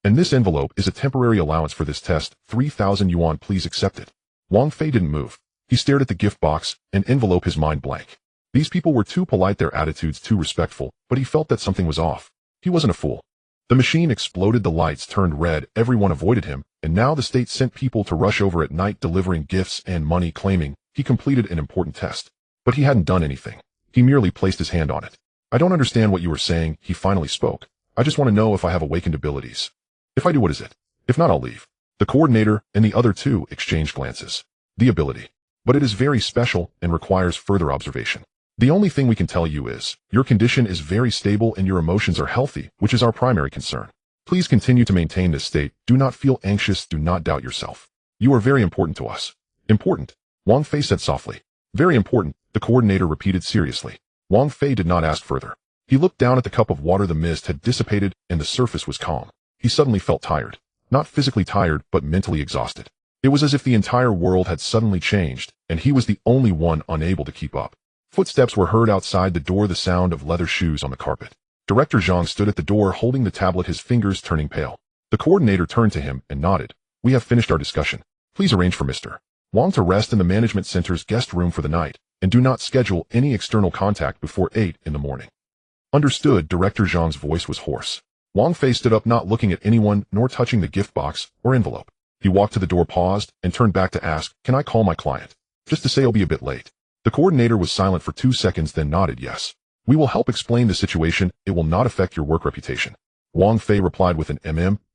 And this envelope is a temporary allowance for this test, 3,000 yuan, please accept it. Wang Fei didn't move. He stared at the gift box, an envelope, his mind blank. These people were too polite, their attitudes too respectful, but he felt that something was off. He wasn't a fool. The machine exploded, the lights turned red, everyone avoided him, and now the state sent people to rush over at night delivering gifts and money, claiming he completed an important test. But he hadn't done anything. He merely placed his hand on it. I don't understand what you were saying, he finally spoke. I just want to know if I have awakened abilities. If I do, what is it? If not, I'll leave. The coordinator and the other 2 exchanged glances. The ability. But it is very special and requires further observation. The only thing we can tell you is, your condition is very stable and your emotions are healthy, which is our primary concern. Please continue to maintain this state. Do not feel anxious, do not doubt yourself. You are very important to us. Important? Wang Fei said softly. Very important, the coordinator repeated seriously. Wang Fei did not ask further. He looked down at the cup of water. The mist had dissipated and the surface was calm. He suddenly felt tired. Not physically tired, but mentally exhausted. It was as if the entire world had suddenly changed, and he was the only one unable to keep up. Footsteps were heard outside the door, the sound of leather shoes on the carpet. Director Zhang stood at the door holding the tablet, his fingers turning pale. The coordinator turned to him and nodded. We have finished our discussion. Please arrange for Mr. Wang to rest in the management center's guest room for the night, and do not schedule any external contact before 8 in the morning. Understood, Director Zhang's voice was hoarse. Wang Fei stood up, not looking at anyone nor touching the gift box or envelope. He walked to the door, paused, and turned back to ask, "Can I call my client? Just to say I'll be a bit late." The coordinator was silent for 2 seconds, then nodded yes. "We will help explain the situation. It will not affect your work reputation." Wang Fei replied with an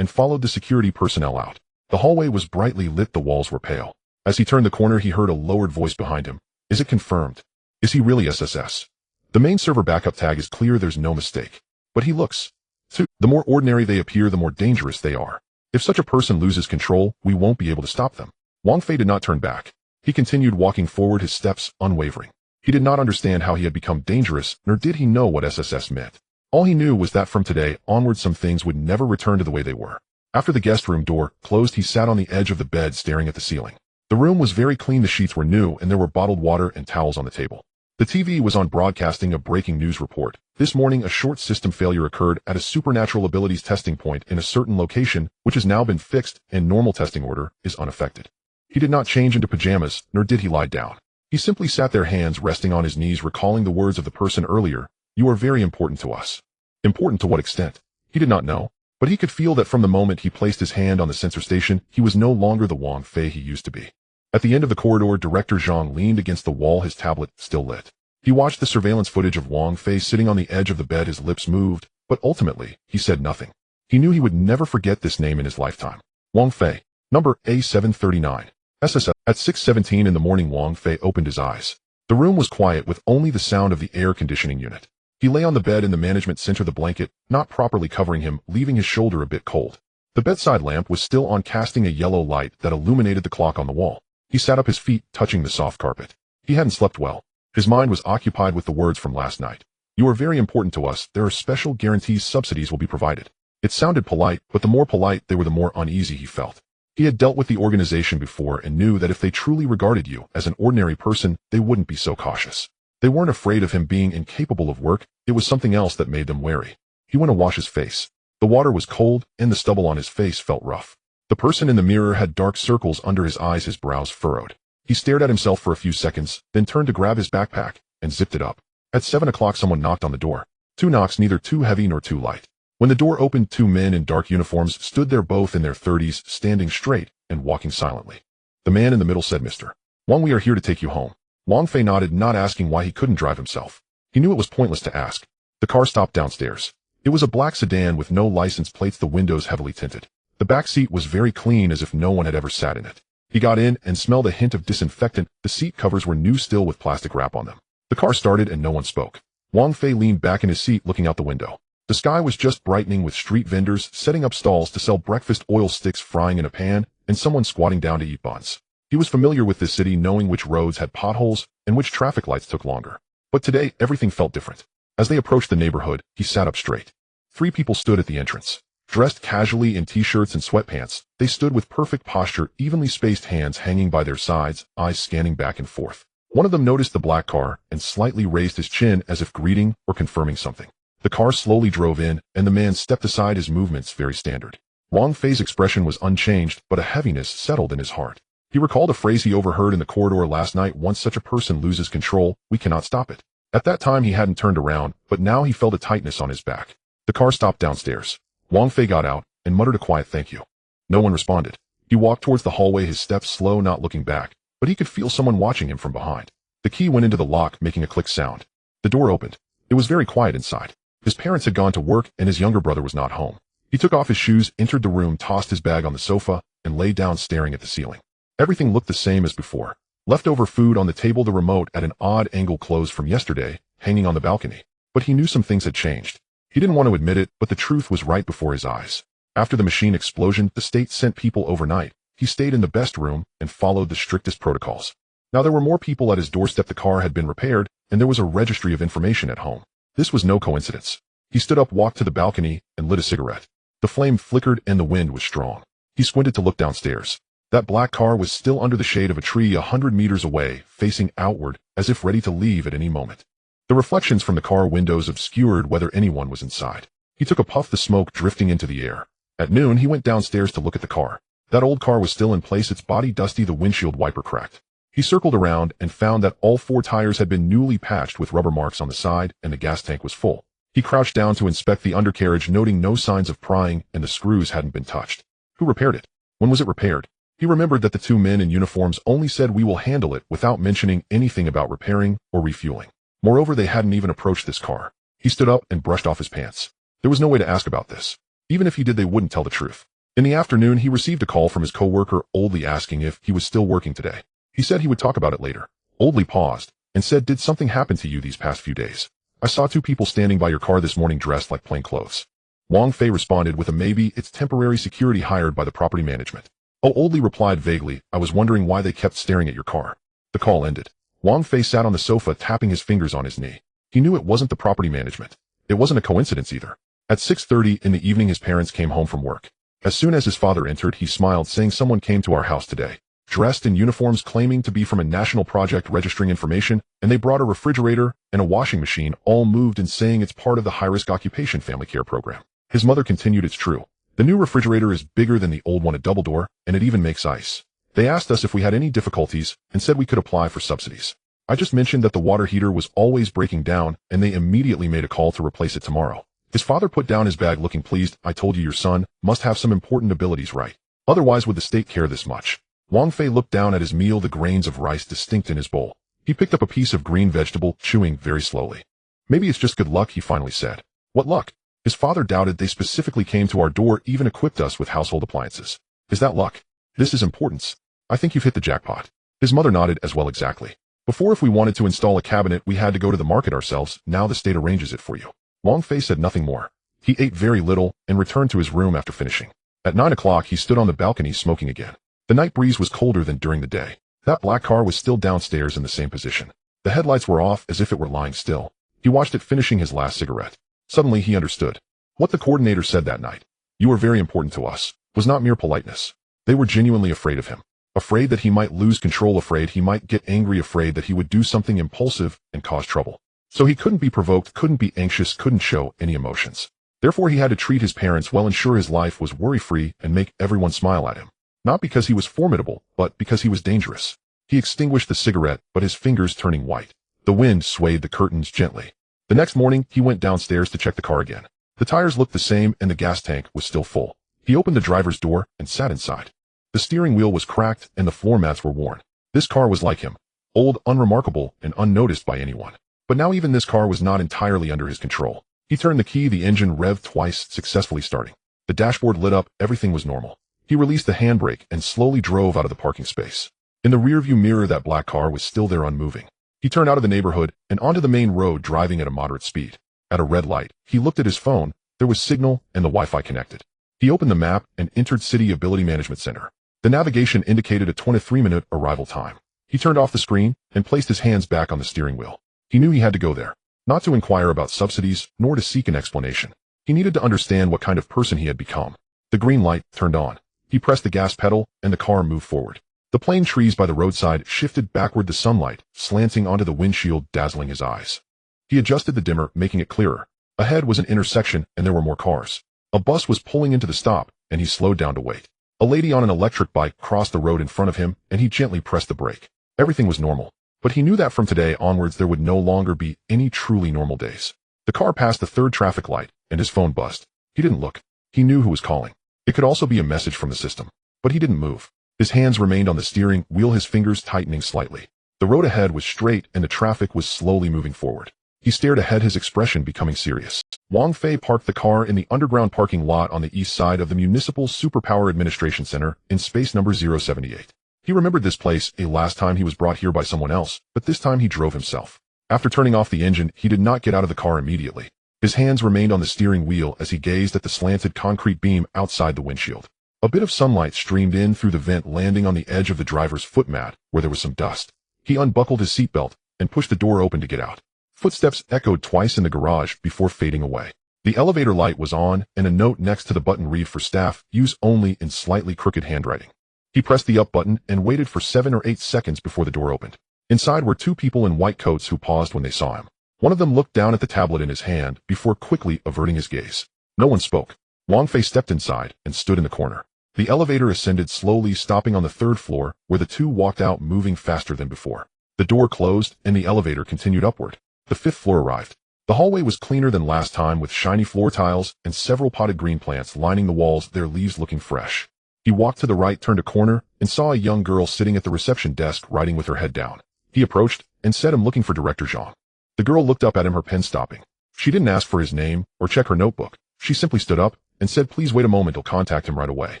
and followed the security personnel out. The hallway was brightly lit, the walls were pale. As he turned the corner, he heard a lowered voice behind him. "Is it confirmed? Is he really SSS? The main server backup tag is clear, there's no mistake. But he looks. The more ordinary they appear, the more dangerous they are. If such a person loses control, we won't be able to stop them." Wang Fei did not turn back. He continued walking forward, his steps unwavering. He did not understand how he had become dangerous, nor did he know what SSS meant. All he knew was that from today onward some things would never return to the way they were. After the guest room door closed, he sat on the edge of the bed staring at the ceiling. The room was very clean, the sheets were new, and there were bottled water and towels on the table. The TV was on, broadcasting a breaking news report. This morning a short system failure occurred at a supernatural abilities testing point in a certain location, which has now been fixed, and normal testing order is unaffected. He did not change into pajamas, nor did he lie down. He simply sat there, hands resting on his knees, recalling the words of the person earlier. "You are very important to us." Important to what extent? He did not know, but he could feel that from the moment he placed his hand on the sensor station, he was no longer the Wang Fei he used to be. At the end of the corridor, Director Zhang leaned against the wall, his tablet still lit. He watched the surveillance footage of Wang Fei sitting on the edge of the bed, his lips moved, but ultimately, he said nothing. He knew he would never forget this name in his lifetime. Wang Fei. Number A739. SSS. At 6:17 in the morning, Wang Fei opened his eyes. The room was quiet, with only the sound of the air conditioning unit. He lay on the bed in the management center, the blanket not properly covering him, leaving his shoulder a bit cold. The bedside lamp was still on, casting a yellow light that illuminated the clock on the wall. He sat up, his feet touching the soft carpet. He hadn't slept well. His mind was occupied with the words from last night. "You are very important to us. There are special guarantees, subsidies will be provided." It sounded polite, but the more polite they were, the more uneasy he felt. He had dealt with the organization before and knew that if they truly regarded you as an ordinary person, they wouldn't be so cautious. They weren't afraid of him being incapable of work, it was something else that made them wary. He went to wash his face. The water was cold, and the stubble on his face felt rough. The person in the mirror had dark circles under his eyes, his brows furrowed. He stared at himself for a few seconds, then turned to grab his backpack and zipped it up. At 7 o'clock, someone knocked on the door. 2 knocks, neither too heavy nor too light. When the door opened, 2 men in dark uniforms stood there, both in their 30s, standing straight and walking silently. The man in the middle said, "Mr. Wang, we are here to take you home." Wang Fei nodded, not asking why he couldn't drive himself. He knew it was pointless to ask. The car stopped downstairs. It was a black sedan with no license plates, the windows heavily tinted. The back seat was very clean, as if no one had ever sat in it. He got in and smelled a hint of disinfectant. The seat covers were new still, with plastic wrap on them. The car started and no one spoke. Wang Fei leaned back in his seat, looking out the window. The sky was just brightening, with street vendors setting up stalls to sell breakfast, oil sticks frying in a pan, and someone squatting down to eat buns. He was familiar with this city, knowing which roads had potholes and which traffic lights took longer. But today, everything felt different. As they approached the neighborhood, he sat up straight. 3 people stood at the entrance. Dressed casually in t-shirts and sweatpants, they stood with perfect posture, evenly spaced hands hanging by their sides, eyes scanning back and forth. One of them noticed the black car and slightly raised his chin as if greeting or confirming something. The car slowly drove in, and the man stepped aside, his movements very standard. Wang Fei's expression was unchanged, but a heaviness settled in his heart. He recalled a phrase he overheard in the corridor last night: "Once such a person loses control, we cannot stop it." At that time he hadn't turned around, but now he felt a tightness on his back. The car stopped downstairs. Wang Fei got out and muttered a quiet "thank you." No one responded. He walked towards the hallway, his steps slow, not looking back, but he could feel someone watching him from behind. The key went into the lock, making a click sound. The door opened. It was very quiet inside. His parents had gone to work, and his younger brother was not home. He took off his shoes, entered the room, tossed his bag on the sofa, and lay down staring at the ceiling. Everything looked the same as before. Leftover food on the table, the remote at an odd angle, clothes from yesterday hanging on the balcony. But he knew some things had changed. He didn't want to admit it, but the truth was right before his eyes. After the machine explosion, the state sent people overnight. He stayed in the best room and followed the strictest protocols. Now there were more people at his doorstep. The car had been repaired, and there was a registry of information at home. This was no coincidence. He stood up, walked to the balcony, and lit a cigarette. The flame flickered and the wind was strong. He squinted to look downstairs. That black car was still under the shade of a tree 100 meters away, facing outward, as if ready to leave at any moment. The reflections from the car windows obscured whether anyone was inside. He took a puff, the smoke drifting into the air. At noon, he went downstairs to look at the car. That old car was still in place, its body dusty, the windshield wiper cracked. He circled around and found that all 4 tires had been newly patched with rubber marks on the side, and the gas tank was full. He crouched down to inspect the undercarriage, noting no signs of prying and the screws hadn't been touched. Who repaired it? When was it repaired? He remembered that the two men in uniforms only said we will handle it without mentioning anything about repairing or refueling. Moreover, they hadn't even approached this car. He stood up and brushed off his pants. There was no way to ask about this. Even if he did, they wouldn't tell the truth. In the afternoon, he received a call from his co-worker, Oldley, asking if he was still working today. He said he would talk about it later. Oldley paused and said, "Did something happen to you these past few days? I saw two people standing by your car this morning dressed like plain clothes." Wang Fei responded with a maybe. "It's temporary security hired by the property management." Oh, Oldley replied vaguely, "I was wondering why they kept staring at your car." The call ended. Wang Fei sat on the sofa, tapping his fingers on his knee. He knew it wasn't the property management. It wasn't a coincidence either. At 6:30 in the evening, his parents came home from work. As soon as his father entered, he smiled, saying, "Someone came to our house today, dressed in uniforms, claiming to be from a national project registering information, and they brought a refrigerator and a washing machine, all moved, and saying it's part of the high-risk occupation family care program." His mother continued, "It's true. The new refrigerator is bigger than the old one, a double door, and it even makes ice. They asked us if we had any difficulties and said we could apply for subsidies. I just mentioned that the water heater was always breaking down, and they immediately made a call to replace it tomorrow." His father put down his bag, looking pleased. "I told you your son must have some important abilities, right? Otherwise would the state care this much?" Wang Fei looked down at his meal, the grains of rice distinct in his bowl. He picked up a piece of green vegetable, chewing very slowly. "Maybe it's just good luck," he finally said. "What luck?" His father doubted. "They specifically came to our door, even equipped us with household appliances." "Is that luck?" "This is importance. I think you've hit the jackpot." His mother nodded as well. "Exactly. Before, if we wanted to install a cabinet, we had to go to the market ourselves. Now the state arranges it for you." Wang Fei said nothing more. He ate very little and returned to his room after finishing. At 9 o'clock, he stood on the balcony smoking again. The night breeze was colder than during the day. That black car was still downstairs in the same position. The headlights were off, as if it were lying still. He watched it finishing his last cigarette. Suddenly he understood. What the coordinator said that night, "You are very important to us," was not mere politeness. They were genuinely afraid of him. Afraid that he might lose control, afraid he might get angry, afraid that he would do something impulsive and cause trouble. So he couldn't be provoked, couldn't be anxious, couldn't show any emotions. Therefore he had to treat his parents well, ensure his life was worry-free, and make everyone smile at him. Not because he was formidable, but because he was dangerous. He extinguished the cigarette, but his fingers turning white. The wind swayed the curtains gently. The next morning, he went downstairs to check the car again. The tires looked the same and the gas tank was still full. He opened the driver's door and sat inside. The steering wheel was cracked and the floor mats were worn. This car was like him. Old, unremarkable, and unnoticed by anyone. But now even this car was not entirely under his control. He turned the key, the engine revved twice, successfully starting. The dashboard lit up, everything was normal. He released the handbrake and slowly drove out of the parking space. In the rearview mirror, that black car was still there, unmoving. He turned out of the neighborhood and onto the main road, driving at a moderate speed. At a red light, he looked at his phone. There was signal and the Wi-Fi connected. He opened the map and entered City Ability Management Center. The navigation indicated a 23-minute arrival time. He turned off the screen and placed his hands back on the steering wheel. He knew he had to go there. Not to inquire about subsidies, nor to seek an explanation. He needed to understand what kind of person he had become. The green light turned on. He pressed the gas pedal, and the car moved forward. The plane trees by the roadside shifted backward, the sunlight slanting onto the windshield, dazzling his eyes. He adjusted the dimmer, making it clearer. Ahead was an intersection, and there were more cars. A bus was pulling into the stop, and he slowed down to wait. A lady on an electric bike crossed the road in front of him, and he gently pressed the brake. Everything was normal. But he knew that from today onwards there would no longer be any truly normal days. The car passed the third traffic light, and his phone buzzed. He didn't look. He knew who was calling. It could also be a message from the system. But he didn't move. His hands remained on the steering wheel, his fingers tightening slightly. The road ahead was straight, and the traffic was slowly moving forward. He stared ahead, his expression becoming serious. Wang Fei parked the car in the underground parking lot on the east side of the Municipal Superpower Administration Center in space number 078. He remembered this place. Last time he was brought here by someone else, but this time he drove himself. After turning off the engine, he did not get out of the car immediately. His hands remained on the steering wheel as he gazed at the slanted concrete beam outside the windshield. A bit of sunlight streamed in through the vent, landing on the edge of the driver's foot mat, where there was some dust. He unbuckled his seatbelt and pushed the door open to get out. Footsteps echoed twice in the garage before fading away. The elevator light was on, and a note next to the button read, "For staff, use only," in slightly crooked handwriting. He pressed the up button and waited for 7 or 8 seconds before the door opened. Inside were 2 people in white coats who paused when they saw him. One of them looked down at the tablet in his hand before quickly averting his gaze. No one spoke. Wang Fei stepped inside and stood in the corner. The elevator ascended slowly, stopping on the 3rd floor, where the 2 walked out, moving faster than before. The door closed, and the elevator continued upward. The 5th floor arrived. The hallway was cleaner than last time with shiny floor tiles and several potted green plants lining the walls, their leaves looking fresh. He walked to the right, turned a corner, and saw a young girl sitting at the reception desk writing with her head down. He approached and said, "I'm looking for Director Zhang." The girl looked up at him, her pen stopping. She didn't ask for his name or check her notebook. She simply stood up and said, "Please wait a moment, I'll contact him right away."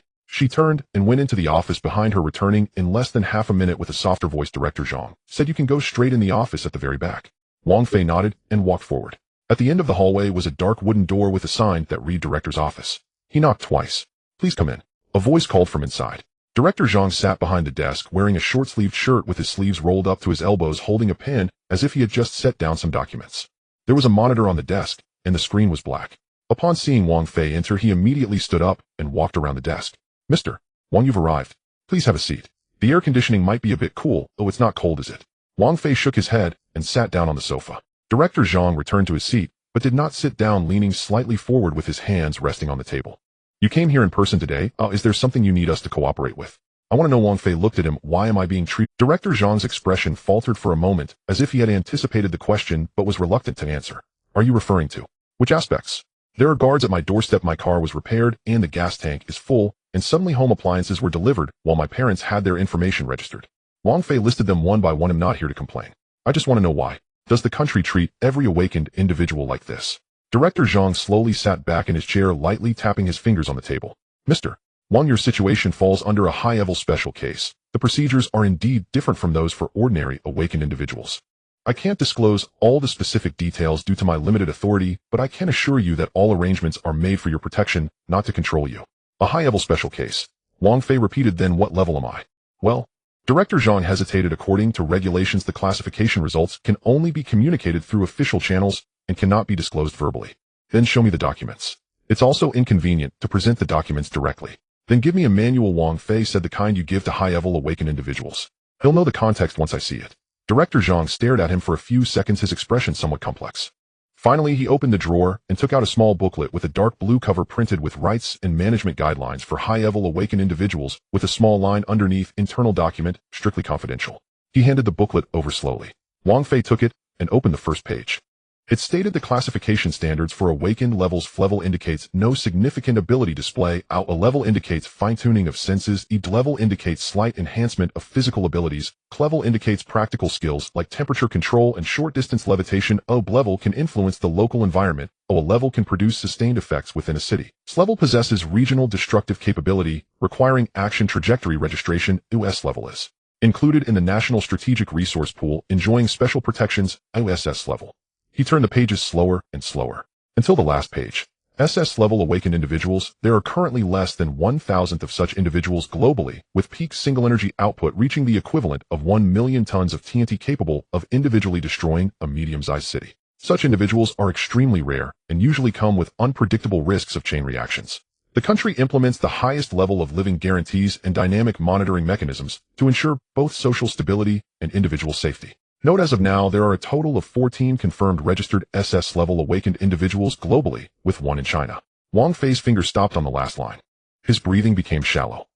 She turned and went into the office behind her, returning in less than half a minute with a softer voice. Director Zhang said, "You can go straight in the office at the very back." Wang Fei nodded and walked forward. At the end of the hallway was a dark wooden door with a sign that read Director's Office. He knocked twice. "Please come in." A voice called from inside. Director Zhang sat behind the desk wearing a short-sleeved shirt with his sleeves rolled up to his elbows, holding a pen as if he had just set down some documents. There was a monitor on the desk, and the screen was black. Upon seeing Wang Fei enter, he immediately stood up and walked around the desk. "Mr. Wang, you've arrived. Please have a seat. The air conditioning might be a bit cool, though it's not cold, is it?" Wang Fei shook his head and sat down on the sofa. Director Zhang returned to his seat, but did not sit down, leaning slightly forward with his hands resting on the table. "You came here in person today. Is there something you need us to cooperate with?" "I want to know." Wang Fei looked at him. "Why am I being treated?" Director Zhang's expression faltered for a moment, as if he had anticipated the question but was reluctant to answer. "Are you referring to which aspects?" "There are guards at my doorstep. My car was repaired and the gas tank is full, and suddenly home appliances were delivered while my parents had their information registered." Wang Fei listed them one by one. "I'm not here to complain. I just want to know why. Does the country treat every awakened individual like this?" Director Zhang slowly sat back in his chair, lightly tapping his fingers on the table. "Mr. Wang, your situation falls under a high-level special case. The procedures are indeed different from those for ordinary awakened individuals. I can't disclose all the specific details due to my limited authority, but I can assure you that all arrangements are made for your protection, not to control you." "A high-level special case," Wang Fei repeated. "Then what level am I?" "Well," Director Zhang hesitated. "According to regulations, the classification results can only be communicated through official channels and cannot be disclosed verbally." "Then show me the documents." "It's also inconvenient to present the documents directly." "Then give me a manual." Wang Fei said, "The kind you give to high-level awakened individuals. He'll know the context once I see it." Director Zhang stared at him for a few seconds, his expression somewhat complex. Finally, he opened the drawer and took out a small booklet with a dark blue cover printed with rights and management guidelines for high-level awakened individuals, with a small line underneath, "Internal document, strictly confidential." He handed the booklet over slowly. Wang Fei took it and opened the first page. It stated the classification standards for awakened levels. Level indicates no significant ability display. A level indicates fine-tuning of senses. E level indicates slight enhancement of physical abilities. Level indicates practical skills like temperature control and short-distance levitation. O level can influence the local environment. O level can produce sustained effects within a city. S level possesses regional destructive capability, requiring action trajectory registration. US level is included in the National Strategic Resource Pool, enjoying special protections. OSS level. He turned the pages slower and slower, until the last page. SS-level awakened individuals. There are currently less than 1,000th of such individuals globally, with peak single energy output reaching the equivalent of 1 million tons of TNT, capable of individually destroying a medium-sized city. Such individuals are extremely rare and usually come with unpredictable risks of chain reactions. The country implements the highest level of living guarantees and dynamic monitoring mechanisms to ensure both social stability and individual safety. Note, as of now, there are a total of 14 confirmed registered SS-level awakened individuals globally, with one in China. Wang Fei's finger stopped on the last line. His breathing became shallow.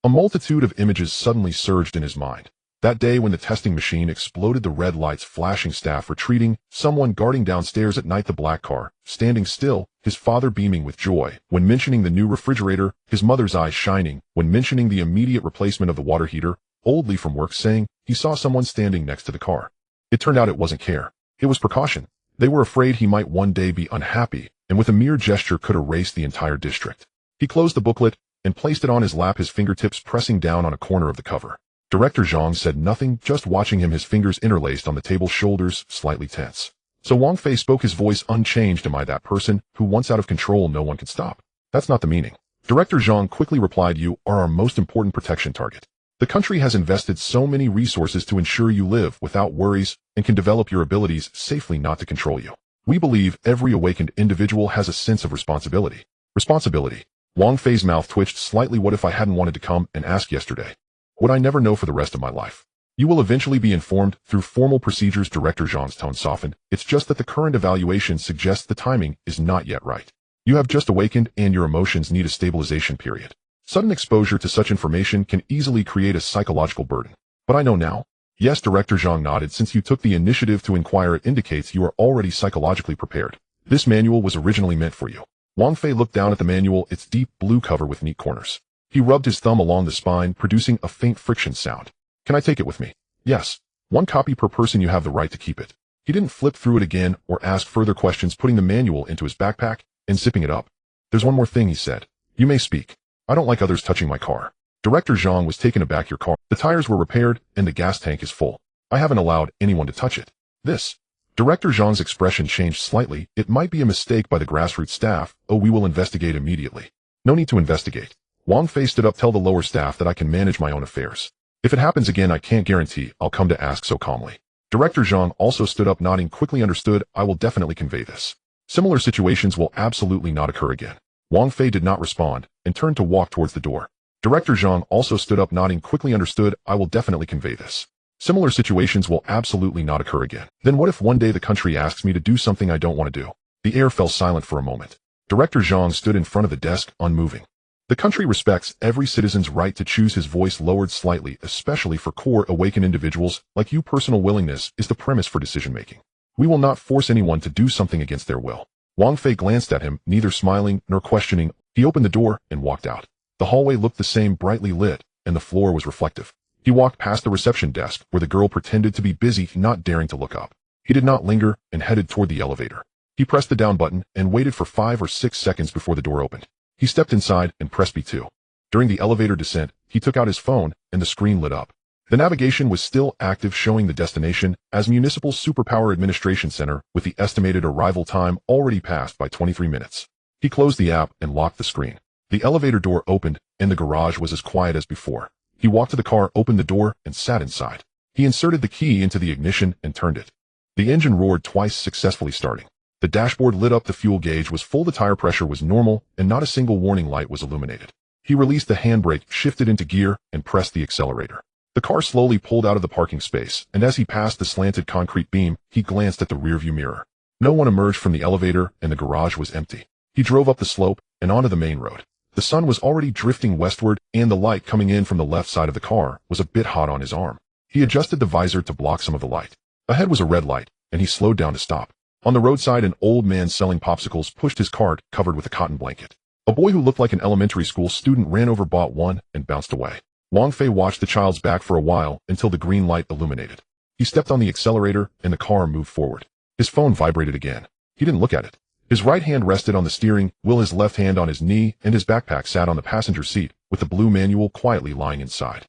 A multitude of images suddenly surged in his mind. That day when the testing machine exploded, the red lights flashing, staff retreating, someone guarding downstairs at night, the black car standing still, his father beaming with joy when mentioning the new refrigerator, his mother's eyes shining when mentioning the immediate replacement of the water heater, Oldly from work saying he saw someone standing next to the car. It turned out it wasn't care. It was precaution. They were afraid he might one day be unhappy, and with a mere gesture could erase the entire district. He closed the booklet and placed it on his lap, his fingertips pressing down on a corner of the cover. Director Zhang said nothing, just watching him, his fingers interlaced on the table, shoulders slightly tense. So Wang Fei spoke, his voice unchanged. "Am I that person who, once out of control, no one can stop?" "That's not the meaning." Director Zhang quickly replied, "You are our most important protection target. The country has invested so many resources to ensure you live without worries and can develop your abilities safely, not to control you. We believe every awakened individual has a sense of responsibility." Responsibility. Wang Fei's mouth twitched slightly. "What if I hadn't wanted to come and ask yesterday? Would I never know for the rest of my life?" "You will eventually be informed through formal procedures." Director Zhang's tone softened. "It's just that the current evaluation suggests the timing is not yet right. You have just awakened and your emotions need a stabilization period. Sudden exposure to such information can easily create a psychological burden. But I know now. Yes, Director Zhang nodded. Since you took the initiative to inquire, it indicates you are already psychologically prepared. This manual was originally meant for you. Wang Fei looked down at the manual, its deep blue cover with neat corners. He rubbed his thumb along the spine, producing a faint friction sound. Can I take it with me? Yes. 1 copy per person. You have the right to keep it. He didn't flip through it again or ask further questions, putting the manual into his backpack and zipping it up. There's one more thing, he said. You may speak. I don't like others touching my car. Director Zhang was taken aback. Your car. The tires were repaired and the gas tank is full. I haven't allowed anyone to touch it. This. Director Zhang's expression changed slightly. It might be a mistake by the grassroots staff. Oh, we will investigate immediately. No need to investigate. Wang Fei stood up. Tell the lower staff that I can manage my own affairs. If it happens again, I can't guarantee I'll come to ask so calmly. Director Zhang also stood up, nodding quickly. Understood. I will definitely convey this. Similar situations will absolutely not occur again. Wang Fei did not respond and turned to walk towards the door. Director Zhang also stood up, nodding quickly. Understood. I will definitely convey this. Similar situations will absolutely not occur again. Then what if one day the country asks me to do something I don't want to do? The air fell silent for a moment. Director Zhang stood in front of the desk, unmoving. The country respects every citizen's right to choose. His voice lowered slightly, especially for core awakened individuals like you. Personal willingness is the premise for decision-making. We will not force anyone to do something against their will. Wang Fei glanced at him, neither smiling nor questioning. He opened the door and walked out. The hallway looked the same, brightly lit, and the floor was reflective. He walked past the reception desk, where the girl pretended to be busy, not daring to look up. He did not linger and headed toward the elevator. He pressed the down button and waited for 5 or 6 seconds before the door opened. He stepped inside and pressed B2. During the elevator descent, he took out his phone and the screen lit up. The navigation was still active, showing the destination as Municipal Superpower Administration Center, with the estimated arrival time already passed by 23 minutes. He closed the app and locked the screen. The elevator door opened and the garage was as quiet as before. He walked to the car, opened the door, and sat inside. He inserted the key into the ignition and turned it. The engine roared twice, successfully starting. The dashboard lit up, the fuel gauge was full, the tire pressure was normal, and not a single warning light was illuminated. He released the handbrake, shifted into gear, and pressed the accelerator. The car slowly pulled out of the parking space, and as he passed the slanted concrete beam, he glanced at the rearview mirror. No one emerged from the elevator, and the garage was empty. He drove up the slope and onto the main road. The sun was already drifting westward, and the light coming in from the left side of the car was a bit hot on his arm. He adjusted the visor to block some of the light. Ahead was a red light, and he slowed down to stop. On the roadside, an old man selling popsicles pushed his cart covered with a cotton blanket. A boy who looked like an elementary school student ran over, bought one, and bounced away. Wang Fei watched the child's back for a while until the green light illuminated. He stepped on the accelerator, and the car moved forward. His phone vibrated again. He didn't look at it. His right hand rested on the steering wheel, his left hand on his knee, and his backpack sat on the passenger seat, with the blue manual quietly lying inside.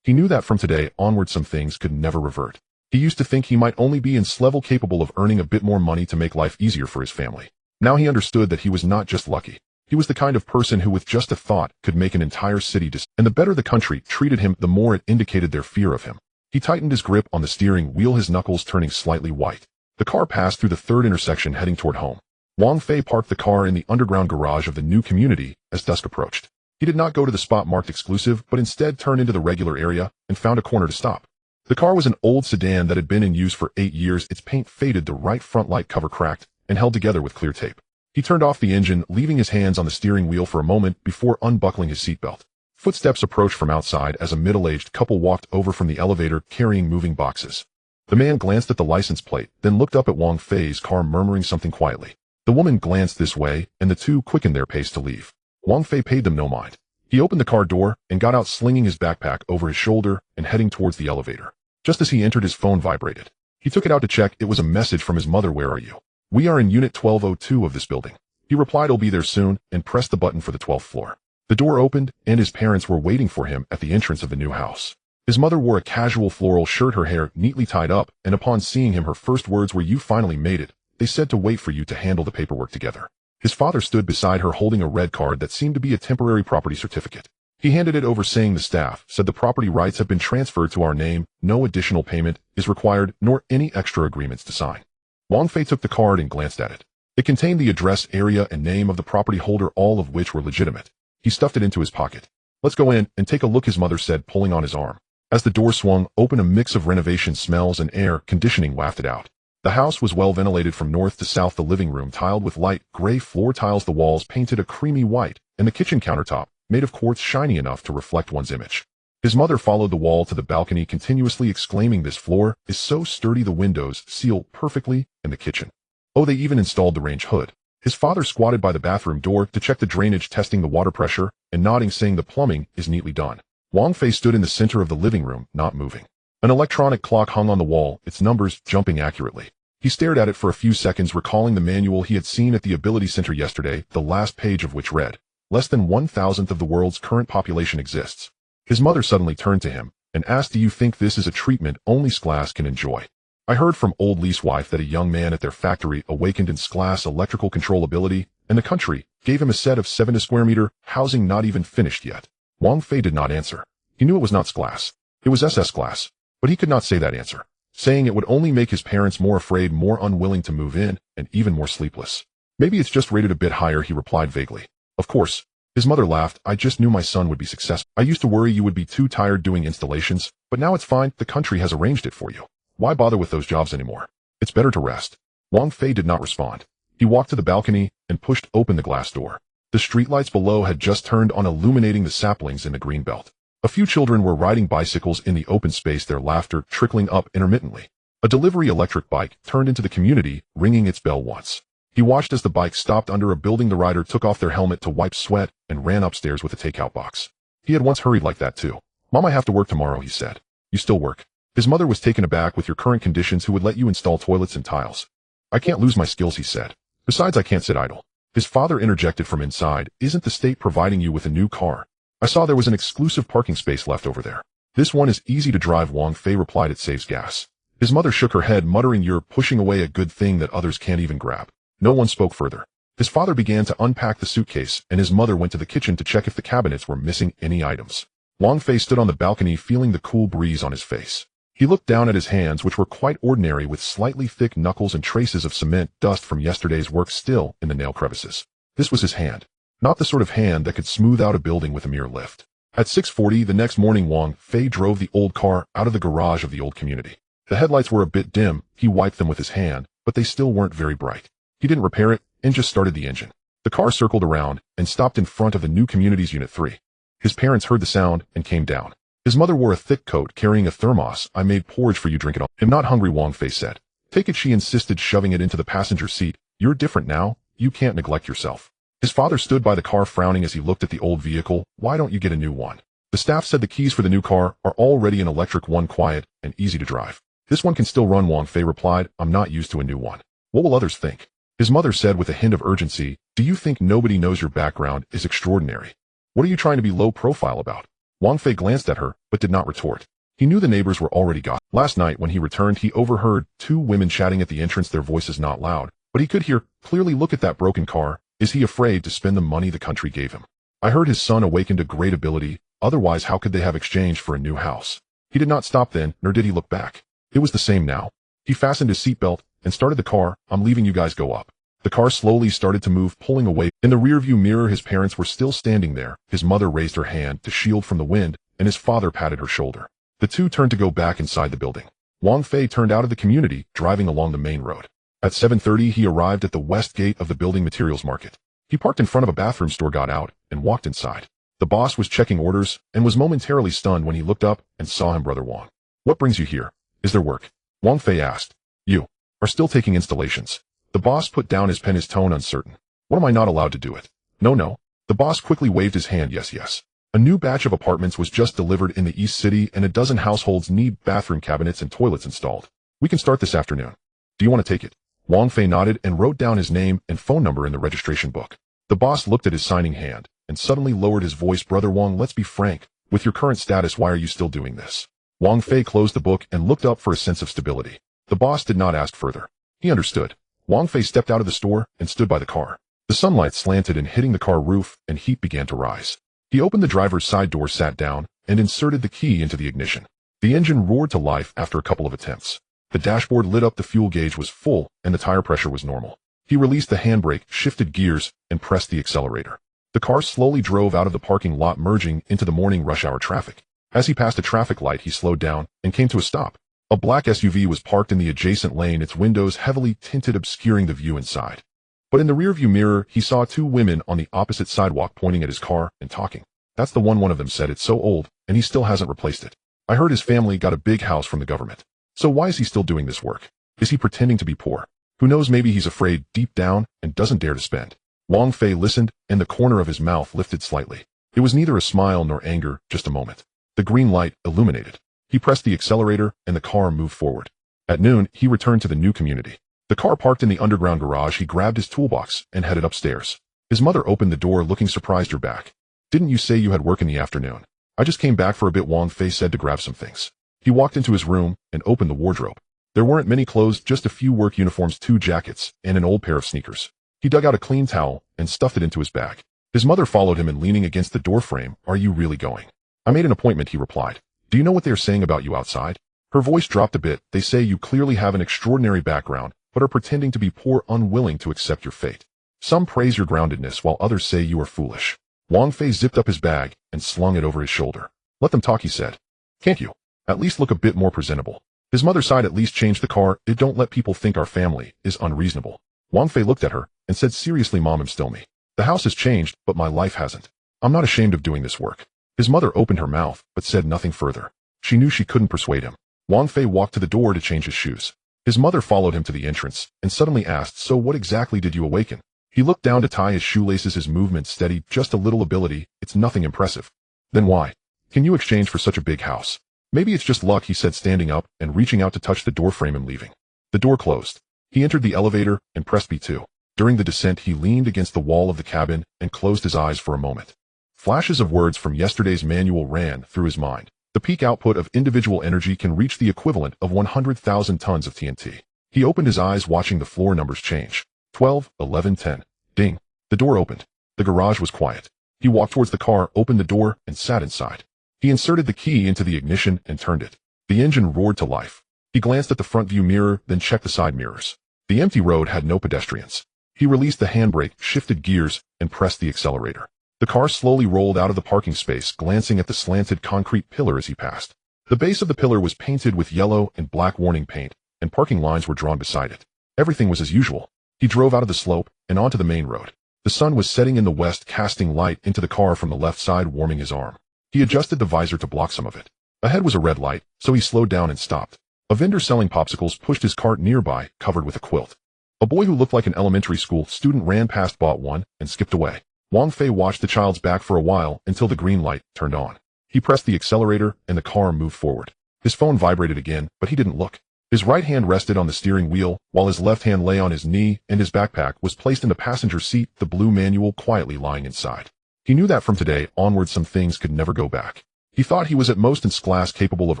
He knew that from today onward some things could never revert. He used to think he might only be in level capable of earning a bit more money to make life easier for his family. Now he understood that he was not just lucky. He was the kind of person who with just a thought could make an entire city and the better the country treated him, the more it indicated their fear of him. He tightened his grip on the steering wheel, his knuckles turning slightly white. The car passed through the third intersection, heading toward home. Wang Fei parked the car in the underground garage of the new community as dusk approached. He did not go to the spot marked exclusive, but instead turned into the regular area and found a corner to stop. The car was an old sedan that had been in use for 8 years. Its paint faded, the right front light cover cracked and held together with clear tape. He turned off the engine, leaving his hands on the steering wheel for a moment before unbuckling his seatbelt. Footsteps approached from outside as a middle-aged couple walked over from the elevator carrying moving boxes. The man glanced at the license plate, then looked up at Wang Fei's car, murmuring something quietly. The woman glanced this way, and the two quickened their pace to leave. Wang Fei paid them no mind. He opened the car door and got out, slinging his backpack over his shoulder and heading towards the elevator. Just as he entered, his phone vibrated. He took it out to check. It was a message from his mother. Where are you? We are in Unit 1202 of this building. He replied, I'll be there soon, and pressed the button for the 12th floor. The door opened, and his parents were waiting for him at the entrance of the new house. His mother wore a casual floral shirt, her hair neatly tied up, and upon seeing him, her first words were, "You finally made it. They said to wait for you to handle the paperwork together." His father stood beside her holding a red card that seemed to be a temporary property certificate. He handed it over, saying, "The staff said the property rights have been transferred to our name. No additional payment is required, nor any extra agreements to sign." Wang Fei took the card and glanced at it. It contained the address, area, and name of the property holder, all of which were legitimate. He stuffed it into his pocket. "Let's go in and take a look," his mother said, pulling on his arm. As the door swung open, a mix of renovation smells and air conditioning wafted out. The house was well ventilated from north to south, the living room tiled with light gray floor tiles, the walls painted a creamy white, and the kitchen countertop, made of quartz, shiny enough to reflect one's image. His mother followed the wall to the balcony, continuously exclaiming, "This floor is so sturdy, the windows seal perfectly, and the kitchen. Oh, they even installed the range hood." His father squatted by the bathroom door to check the drainage, testing the water pressure, and nodding, saying the plumbing is neatly done. Wang Fei stood in the center of the living room, not moving. An electronic clock hung on the wall, its numbers jumping accurately. He stared at it for a few seconds, recalling the manual he had seen at the Ability Center yesterday, the last page of which read, "Less than 1,000th of the world's current population exists." His mother suddenly turned to him and asked, "Do you think this is a treatment only SSS can enjoy? I heard from old Lee's wife that a young man at their factory awakened in SSS electrical control ability, and the country gave him a set of 7 square meter housing not even finished yet." Wang Fei did not answer. He knew it was not SSS. It was SS, but he could not say that answer, saying it would only make his parents more afraid, more unwilling to move in, and even more sleepless. "Maybe it's just rated a bit higher," he replied vaguely. "Of course." His mother laughed. "I just knew my son would be successful. I used to worry you would be too tired doing installations, but now it's fine. The country has arranged it for you. Why bother with those jobs anymore? It's better to rest." Wang Fei did not respond. He walked to the balcony and pushed open the glass door. The streetlights below had just turned on, illuminating the saplings in the green belt. A few children were riding bicycles in the open space, their laughter trickling up intermittently. A delivery electric bike turned into the community, ringing its bell once. He watched as the bike stopped under a building. The rider took off their helmet to wipe sweat and ran upstairs with a takeout box. He had once hurried like that too. "Mom, I have to work tomorrow," he said. "You still work?" His mother was taken aback. "With your current conditions, who would let you install toilets and tiles?" "I can't lose my skills," he said. "Besides, I can't sit idle." His father interjected from inside, "Isn't the state providing you with a new car? I saw there was an exclusive parking space left over there." "This one is easy to drive," Wang Fei replied. "It saves gas." His mother shook her head, muttering, "You're pushing away a good thing that others can't even grab." No one spoke further. His father began to unpack the suitcase, and his mother went to the kitchen to check if the cabinets were missing any items. Wang Fei stood on the balcony, feeling the cool breeze on his face. He looked down at his hands, which were quite ordinary, with slightly thick knuckles and traces of cement dust from yesterday's work still in the nail crevices. This was his hand. Not the sort of hand that could smooth out a building with a mere lift. At 6:40 the next morning, Wang Fei drove the old car out of the garage of the old community. The headlights were a bit dim. He wiped them with his hand, but they still weren't very bright. He didn't repair it and just started the engine. The car circled around and stopped in front of the new community's Unit 3. His parents heard the sound and came down. His mother wore a thick coat, carrying a thermos. "I made porridge for you, drink it all." "I'm not hungry," Wang Fei said. "Take it," she insisted, shoving it into the passenger seat. "You're different now. You can't neglect yourself." His father stood by the car, frowning as he looked at the old vehicle. "Why don't you get a new one?" "The staff said the keys for the new car are already an electric one, quiet and easy to drive." "This one can still run," Wang Fei replied. "I'm not used to a new one." "What will others think?" His mother said with a hint of urgency. "Do you think nobody knows your background is extraordinary? What are you trying to be low profile about?" Wang Fei glanced at her, but did not retort. He knew the neighbors were already gone. Last night when he returned, he overheard 2 women chatting at the entrance, their voices not loud, but he could hear clearly. "Look at that broken car. Is he afraid to spend the money the country gave him? I heard his son awakened a great ability, otherwise how could they have exchanged for a new house?" He did not stop then, nor did he look back. It was the same now. He fastened his seatbelt and started the car. "I'm leaving, you guys go up." The car slowly started to move, pulling away. In the rearview mirror, his parents were still standing there. His mother raised her hand to shield from the wind, and his father patted her shoulder. The two turned to go back inside the building. Wang Fei turned out of the community, driving along the main road. At 7:30 he arrived at the west gate of the building materials market. He parked in front of a bathroom store, got out, and walked inside. The boss was checking orders, and was momentarily stunned when he looked up and saw him. "Brother Wang, what brings you here? Is there work?" Wang Fei asked. "You are still taking installations?" The boss put down his pen, his tone uncertain. "What, am I not allowed to do it?" No. The boss quickly waved his hand. Yes. A new batch of apartments was just delivered in the East City, and a dozen households need bathroom cabinets and toilets installed. We can start this afternoon. Do you want to take it?" Wang Fei nodded and wrote down his name and phone number in the registration book. The boss looked at his signing hand and suddenly lowered his voice. "Brother Wang, let's be frank. With your current status, why are you still doing this?" Wang Fei closed the book and looked up for a sense of stability. The boss did not ask further. He understood. Wang Fei stepped out of the store and stood by the car. The sunlight slanted and hitting the car roof, and heat began to rise. He opened the driver's side door, sat down, and inserted the key into the ignition. The engine roared to life after a couple of attempts. The dashboard lit up, the fuel gauge was full, and the tire pressure was normal. He released the handbrake, shifted gears, and pressed the accelerator. The car slowly drove out of the parking lot, merging into the morning rush hour traffic. As he passed a traffic light, he slowed down and came to a stop. A black SUV was parked in the adjacent lane, its windows heavily tinted, obscuring the view inside. But in the rearview mirror, he saw 2 women on the opposite sidewalk, pointing at his car and talking. That's the one of them said. It's so old, and he still hasn't replaced it. I heard his family got a big house from the government. So why is he still doing this work? Is he pretending to be poor? Who knows, maybe he's afraid deep down and doesn't dare to spend. Wang Fei listened, and the corner of his mouth lifted slightly. It was neither a smile nor anger, just a moment. The green light illuminated. He pressed the accelerator, and the car moved forward. At noon, he returned to the new community. The car parked in the underground garage. He grabbed his toolbox and headed upstairs. His mother opened the door, looking surprised. "You're back. Didn't you say you had work in the afternoon?" "I just came back for a bit," Wang Fei said, to grab some things. He walked into his room and opened the wardrobe. There weren't many clothes, just a few work uniforms, 2 jackets, and an old pair of sneakers. He dug out a clean towel and stuffed it into his bag. His mother followed him and leaning against the doorframe. "Are you really going?" "I made an appointment," he replied. "Do you know what they're saying about you outside?" Her voice dropped a bit. "They say you clearly have an extraordinary background, but are pretending to be poor, unwilling to accept your fate. Some praise your groundedness while others say you are foolish." Wang Fei zipped up his bag and slung it over his shoulder. "Let them talk," he said. "Can't you at least look a bit more presentable?" His mother sighed. "At least change the car. It don't let people think our family is unreasonable." Wang Fei looked at her and said seriously, "Mom, I'm still me. The house has changed, but my life hasn't. I'm not ashamed of doing this work." His mother opened her mouth, but said nothing further. She knew she couldn't persuade him. Wang Fei walked to the door to change his shoes. His mother followed him to the entrance and suddenly asked, "So what exactly did you awaken?" He looked down to tie his shoelaces, his movement steady. "Just a little ability. It's nothing impressive." "Then why can you exchange for such a big house?" "Maybe it's just luck," he said, standing up and reaching out to touch the doorframe and leaving. The door closed. He entered the elevator and pressed B2. During the descent, he leaned against the wall of the cabin and closed his eyes for a moment. Flashes of words from yesterday's manual ran through his mind. The peak output of individual energy can reach the equivalent of 100,000 tons of TNT. He opened his eyes, watching the floor numbers change. 12, 11, 10. Ding. The door opened. The garage was quiet. He walked towards the car, opened the door, and sat inside. He inserted the key into the ignition and turned it. The engine roared to life. He glanced at the front view mirror, then checked the side mirrors. The empty road had no pedestrians. He released the handbrake, shifted gears, and pressed the accelerator. The car slowly rolled out of the parking space, glancing at the slanted concrete pillar as he passed. The base of the pillar was painted with yellow and black warning paint, and parking lines were drawn beside it. Everything was as usual. He drove out of the slope and onto the main road. The sun was setting in the west, casting light into the car from the left side, warming his arm. He adjusted the visor to block some of it. Ahead was a red light, so he slowed down and stopped. A vendor selling popsicles pushed his cart nearby, covered with a quilt. A boy who looked like an elementary school student ran past, bought one, and skipped away. Wang Fei watched the child's back for a while until the green light turned on. He pressed the accelerator and the car moved forward. His phone vibrated again, but he didn't look. His right hand rested on the steering wheel, while his left hand lay on his knee, and his backpack was placed in the passenger seat, the blue manual quietly lying inside. He knew that from today onward some things could never go back. He thought he was at most in class, capable of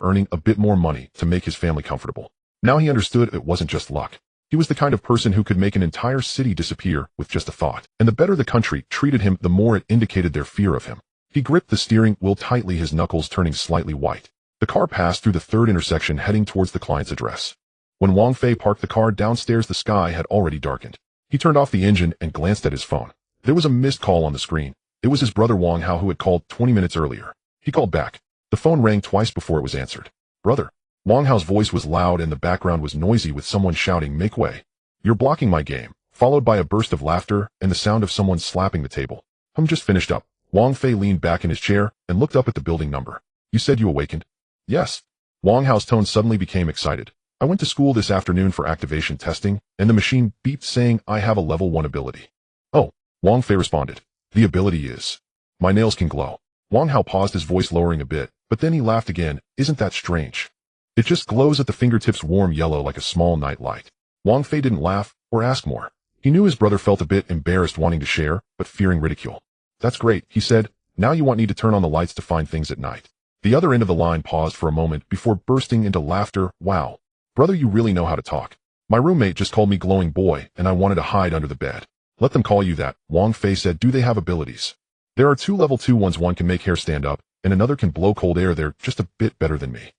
earning a bit more money to make his family comfortable. Now he understood it wasn't just luck. He was the kind of person who could make an entire city disappear with just a thought. And the better the country treated him, the more it indicated their fear of him. He gripped the steering wheel tightly, his knuckles turning slightly white. The car passed through the third intersection, heading towards the client's address. When Wang Fei parked the car downstairs, the sky had already darkened. He turned off the engine and glanced at his phone. There was a missed call on the screen. It was his brother Wang Hao, who had called 20 minutes earlier. He called back. The phone rang twice before it was answered. "Brother." Wang Hao's voice was loud and the background was noisy, with someone shouting, "Make way. You're blocking my game," followed by a burst of laughter and the sound of someone slapping the table. "I'm just finished up." Wang Fei leaned back in his chair and looked up at the building number. "You said you awakened?" "Yes." Wang Hao's tone suddenly became excited. "I went to school this afternoon for activation testing, and the machine beeped saying I have a level 1 ability." "Oh," Wang Fei responded. "The ability is, my nails can glow." Wang Hao paused, his voice lowering a bit, but then he laughed again. "Isn't that strange? It just glows at the fingertips, warm yellow like a small night light." Wang Fei didn't laugh or ask more. He knew his brother felt a bit embarrassed, wanting to share, but fearing ridicule. "That's great," he said. "Now you want me to turn on the lights to find things at night." The other end of the line paused for a moment before bursting into laughter. "Wow. Brother, you really know how to talk. My roommate just called me glowing boy, and I wanted to hide under the bed." "Let them call you that," Wang Fei said. "Do they have abilities?" "There are 2 level 2 ones. One can make hair stand up, and another can blow cold air. They're just a bit better than me."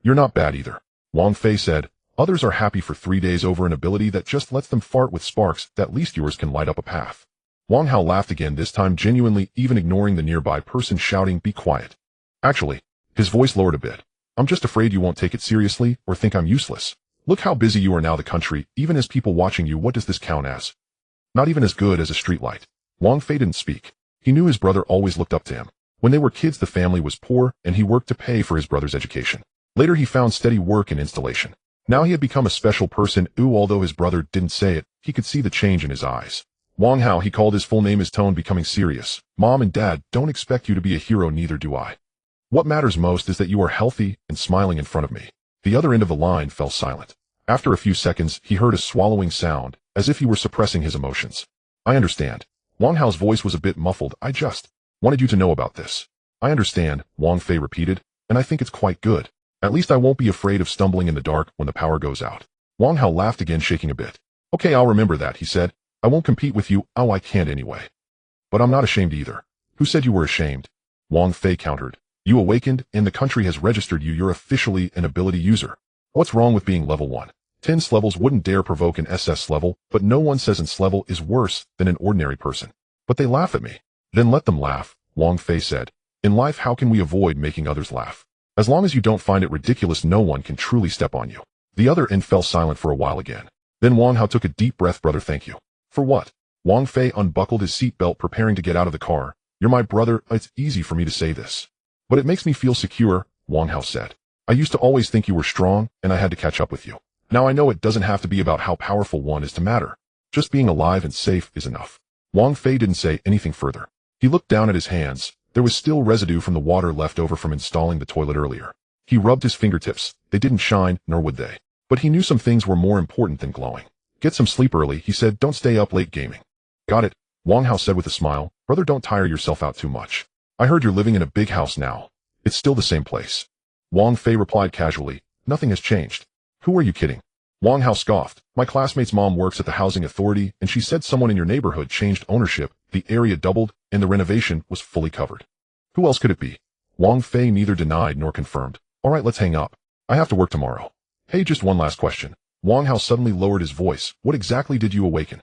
"You're not bad either," Wang Fei said. "Others are happy for 3 days over an ability that just lets them fart with sparks. At least yours can light up a path." Wang Hao laughed again, this time genuinely, even ignoring the nearby person shouting, "Be quiet." "Actually," his voice lowered a bit, "I'm just afraid you won't take it seriously or think I'm useless. Look how busy you are now. The country, even as people watching you, what does this count as? Not even as good as a streetlight." Wang Fei didn't speak. He knew his brother always looked up to him. When they were kids, the family was poor, and he worked to pay for his brother's education. Later, he found steady work in installation. Now he had become a special person. Although his brother didn't say it, he could see the change in his eyes. Wang Hao, he called his full name, his tone becoming serious. Mom and Dad don't expect you to be a hero, neither do I. What matters most is that you are healthy and smiling in front of me. The other end of the line fell silent. After a few seconds, he heard a swallowing sound, as if he were suppressing his emotions. I understand. Wang Hao's voice was a bit muffled. I just wanted you to know about this. I understand, Wang Fei repeated, and I think it's quite good. At least I won't be afraid of stumbling in the dark when the power goes out. Wang Hao laughed again, shaking a bit. Okay, I'll remember that, he said. I won't compete with you. Oh, I can't anyway. But I'm not ashamed either. Who said you were ashamed? Wang Fei countered. You awakened, and the country has registered you. You're officially an ability user. What's wrong with being level 1? 10s levels wouldn't dare provoke an SS level, but no one says an level is worse than an ordinary person. But they laugh at me. Then let them laugh, Wang Fei said. In life, how can we avoid making others laugh? As long as you don't find it ridiculous, no one can truly step on you. The other end fell silent for a while again. Then Wang Hao took a deep breath. Brother, thank you. For what? Wang Fei unbuckled his seatbelt, preparing to get out of the car. You're my brother. It's easy for me to say this. But it makes me feel secure, Wang Hao said. I used to always think you were strong, and I had to catch up with you. Now I know it doesn't have to be about how powerful one is to matter. Just being alive and safe is enough. Wang Fei didn't say anything further. He looked down at his hands. There was still residue from the water left over from installing the toilet earlier. He rubbed his fingertips. They didn't shine, nor would they. But he knew some things were more important than glowing. Get some sleep early, he said. Don't stay up late gaming. Got it, Wang Hao said with a smile. Brother, don't tire yourself out too much. I heard you're living in a big house now. It's still the same place. Wang Fei replied casually. Nothing has changed. Who are you kidding? Wang Hao scoffed. My classmate's mom works at the housing authority, and she said someone in your neighborhood changed ownership, the area doubled, and the renovation was fully covered. Who else could it be? Wang Fei neither denied nor confirmed. All right, let's hang up. I have to work tomorrow. Hey, just one last question. Wang Hao suddenly lowered his voice. What exactly did you awaken?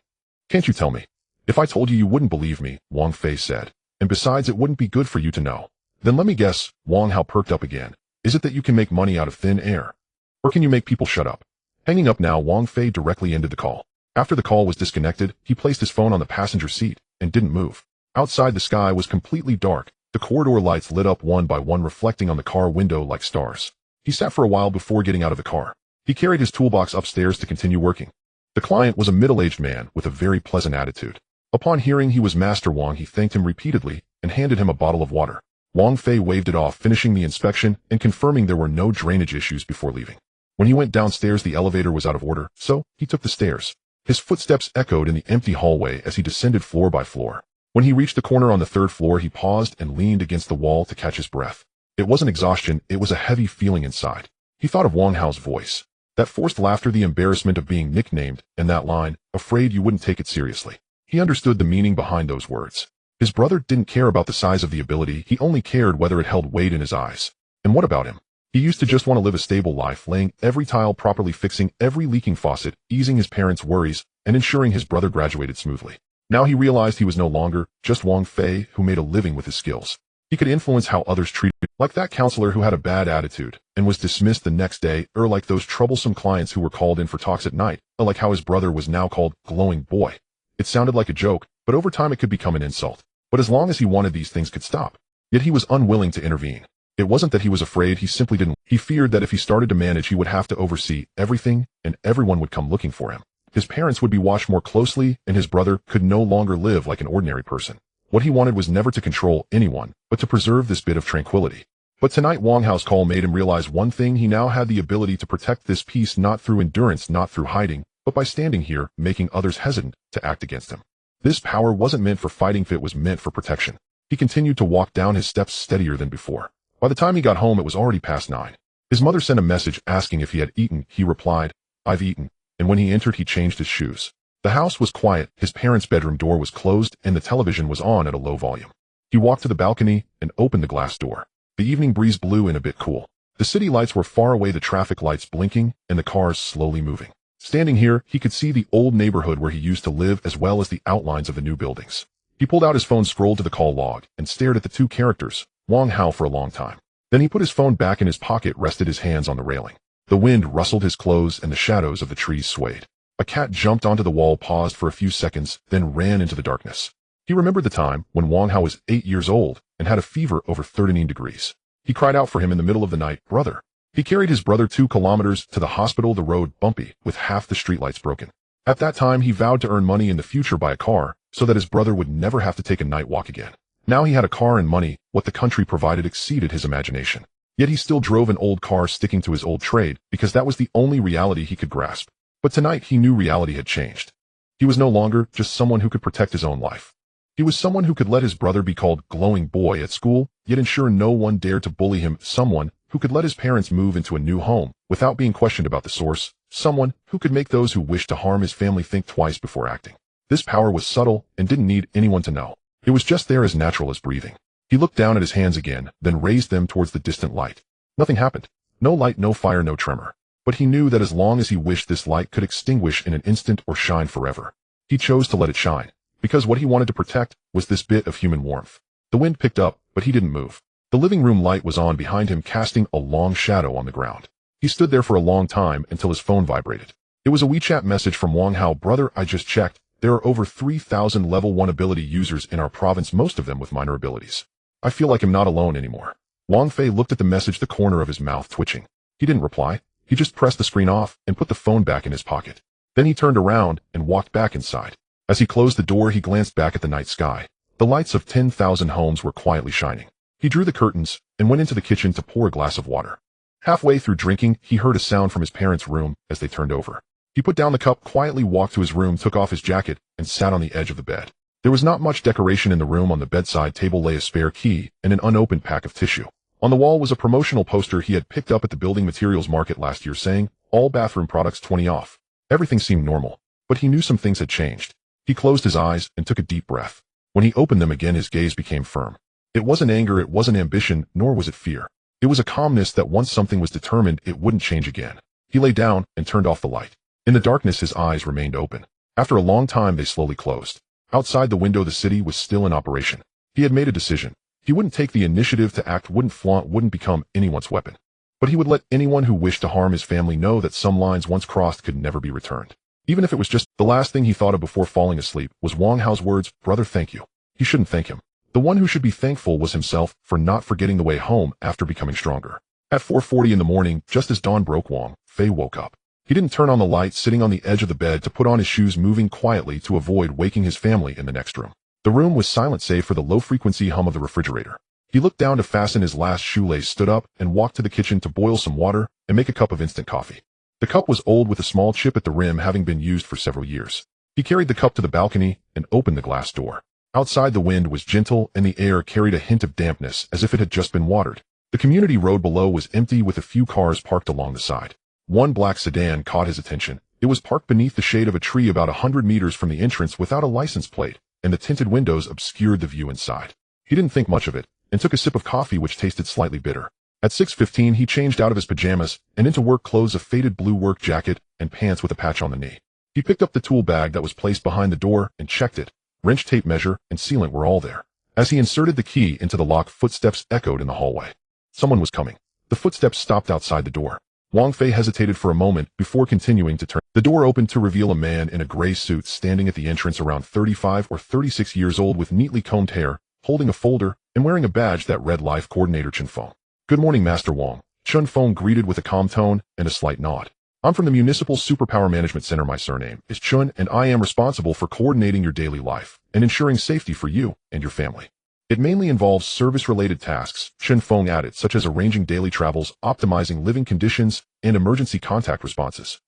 Can't you tell me? If I told you, you wouldn't believe me, Wang Fei said. And besides, it wouldn't be good for you to know. Then let me guess, Wang Hao perked up again. Is it that you can make money out of thin air? Or can you make people shut up? Hanging up now, Wang Fei directly ended the call. After the call was disconnected, he placed his phone on the passenger seat and didn't move. Outside, the sky was completely dark. The corridor lights lit up one by one, reflecting on the car window like stars. He sat for a while before getting out of the car. He carried his toolbox upstairs to continue working. The client was a middle-aged man with a very pleasant attitude. Upon hearing he was Master Wang, he thanked him repeatedly and handed him a bottle of water. Wang Fei waved it off, finishing the inspection and confirming there were no drainage issues before leaving. When he went downstairs, the elevator was out of order, so he took the stairs. His footsteps echoed in the empty hallway as he descended floor by floor. When he reached the corner on the 3rd floor, he paused and leaned against the wall to catch his breath. It wasn't exhaustion, it was a heavy feeling inside. He thought of Wang Hao's voice. That forced laughter, the embarrassment of being nicknamed, and that line, afraid you wouldn't take it seriously. He understood the meaning behind those words. His brother didn't care about the size of the ability, he only cared whether it held weight in his eyes. And what about him? He used to just want to live a stable life, laying every tile properly, fixing every leaking faucet, easing his parents' worries, and ensuring his brother graduated smoothly. Now he realized he was no longer just Wang Fei who made a living with his skills. He could influence how others treated him, like that counselor who had a bad attitude and was dismissed the next day, or like those troublesome clients who were called in for talks at night, or like how his brother was now called Glowing Boy. It sounded like a joke, but over time it could become an insult. But as long as he wanted, these things could stop. Yet he was unwilling to intervene. It wasn't that he was afraid, he simply didn't. He feared that if he started to manage, he would have to oversee everything, and everyone would come looking for him. His parents would be watched more closely, and his brother could no longer live like an ordinary person. What he wanted was never to control anyone, but to preserve this bit of tranquility. But tonight Wang Hao's call made him realize one thing: he now had the ability to protect this peace, not through endurance, not through hiding, but by standing here, making others hesitant to act against him. This power wasn't meant for fighting, it was meant for protection. He continued to walk down his steps steadier than before. By the time he got home, it was already past 9. His mother sent a message asking if he had eaten. He replied, "I've eaten," and when he entered, he changed his shoes. The house was quiet, his parents' bedroom door was closed, and the television was on at a low volume. He walked to the balcony and opened the glass door. The evening breeze blew in, a bit cool. The city lights were far away, the traffic lights blinking, and the cars slowly moving. Standing here, he could see the old neighborhood where he used to live, as well as the outlines of the new buildings. He pulled out his phone, scrolled to the call log, and stared at the two characters, Wang Hao, for a long time. Then he put his phone back in his pocket, rested his hands on the railing. The wind rustled his clothes and the shadows of the trees swayed. A cat jumped onto the wall, paused for a few seconds, then ran into the darkness. He remembered the time when Wang Hao was 8 years old and had a fever over 39 degrees. He cried out for him in the middle of the night, "Brother!" He carried his brother 2 kilometers to the hospital, the road bumpy, with half the streetlights broken. At that time, he vowed to earn money in the future by a car, so that his brother would never have to take a night walk again. Now he had a car and money. What the country provided exceeded his imagination. Yet he still drove an old car, sticking to his old trade, because that was the only reality he could grasp. But tonight he knew reality had changed. He was no longer just someone who could protect his own life. He was someone who could let his brother be called glowing boy at school, yet ensure no one dared to bully him, someone who could let his parents move into a new home without being questioned about the source, someone who could make those who wished to harm his family think twice before acting. This power was subtle and didn't need anyone to know. It was just there, as natural as breathing. He looked down at his hands again, then raised them towards the distant light. Nothing happened. No light, no fire, no tremor. But he knew that as long as he wished, this light could extinguish in an instant or shine forever. He chose to let it shine, because what he wanted to protect was this bit of human warmth. The wind picked up, but he didn't move. The living room light was on behind him, casting a long shadow on the ground. He stood there for a long time until his phone vibrated. It was a WeChat message from Wang Hao. "Brother, I just checked. There are over 3,000 level 1 ability users in our province, most of them with minor abilities. I feel like I'm not alone anymore." Wang Fei looked at the message, the corner of his mouth twitching. He didn't reply. He just pressed the screen off and put the phone back in his pocket. Then he turned around and walked back inside. As he closed the door, he glanced back at the night sky. The lights of 10,000 homes were quietly shining. He drew the curtains and went into the kitchen to pour a glass of water. Halfway through drinking, he heard a sound from his parents' room as they turned over. He put down the cup, quietly walked to his room, took off his jacket, and sat on the edge of the bed. There was not much decoration in the room. On the bedside table lay a spare key and an unopened pack of tissue. On the wall was a promotional poster he had picked up at the building materials market last year, saying, "All bathroom products 20 off." Everything seemed normal, but he knew some things had changed. He closed his eyes and took a deep breath. When he opened them again, his gaze became firm. It wasn't anger, it wasn't ambition, nor was it fear. It was a calmness that once something was determined, it wouldn't change again. He lay down and turned off the light. In the darkness, his eyes remained open. After a long time, they slowly closed. Outside the window, the city was still in operation. He had made a decision. He wouldn't take the initiative to act, wouldn't flaunt, wouldn't become anyone's weapon. But he would let anyone who wished to harm his family know that some lines once crossed could never be returned. Even if it was just the last thing he thought of before falling asleep was Wang Hao's words, "Brother, thank you." He shouldn't thank him. The one who should be thankful was himself for not forgetting the way home after becoming stronger. At 4:40 in the morning, just as dawn broke, Wang Fei woke up. He didn't turn on the light, sitting on the edge of the bed to put on his shoes, moving quietly to avoid waking his family in the next room. The room was silent save for the low-frequency hum of the refrigerator. He looked down to fasten his last shoelace, stood up, and walked to the kitchen to boil some water and make a cup of instant coffee. The cup was old with a small chip at the rim, having been used for several years. He carried the cup to the balcony and opened the glass door. Outside, the wind was gentle and the air carried a hint of dampness as if it had just been watered. The community road below was empty with a few cars parked along the side. One black sedan caught his attention. It was parked beneath the shade of a tree about 100 meters from the entrance without a license plate, and the tinted windows obscured the view inside. He didn't think much of it and took a sip of coffee, which tasted slightly bitter. At 6:15, he changed out of his pajamas and into work clothes, a faded blue work jacket and pants with a patch on the knee. He picked up the tool bag that was placed behind the door and checked it. Wrench, tape measure, and sealant were all there. As he inserted the key into the lock, footsteps echoed in the hallway. Someone was coming. The footsteps stopped outside the door. Wang Fei hesitated for a moment before continuing to turn. The door opened to reveal a man in a gray suit standing at the entrance, around 35 or 36 years old, with neatly combed hair, holding a folder, and wearing a badge that read Life Coordinator Chen Feng. "Good morning, Master Wang," Chen Feng greeted with a calm tone and a slight nod. "I'm from the Municipal Superpower Management Center. My surname is Chun, and I am responsible for coordinating your daily life and ensuring safety for you and your family. It mainly involves service-related tasks," Chen Feng added, "such as arranging daily travels, optimizing living conditions, and emergency contact responses.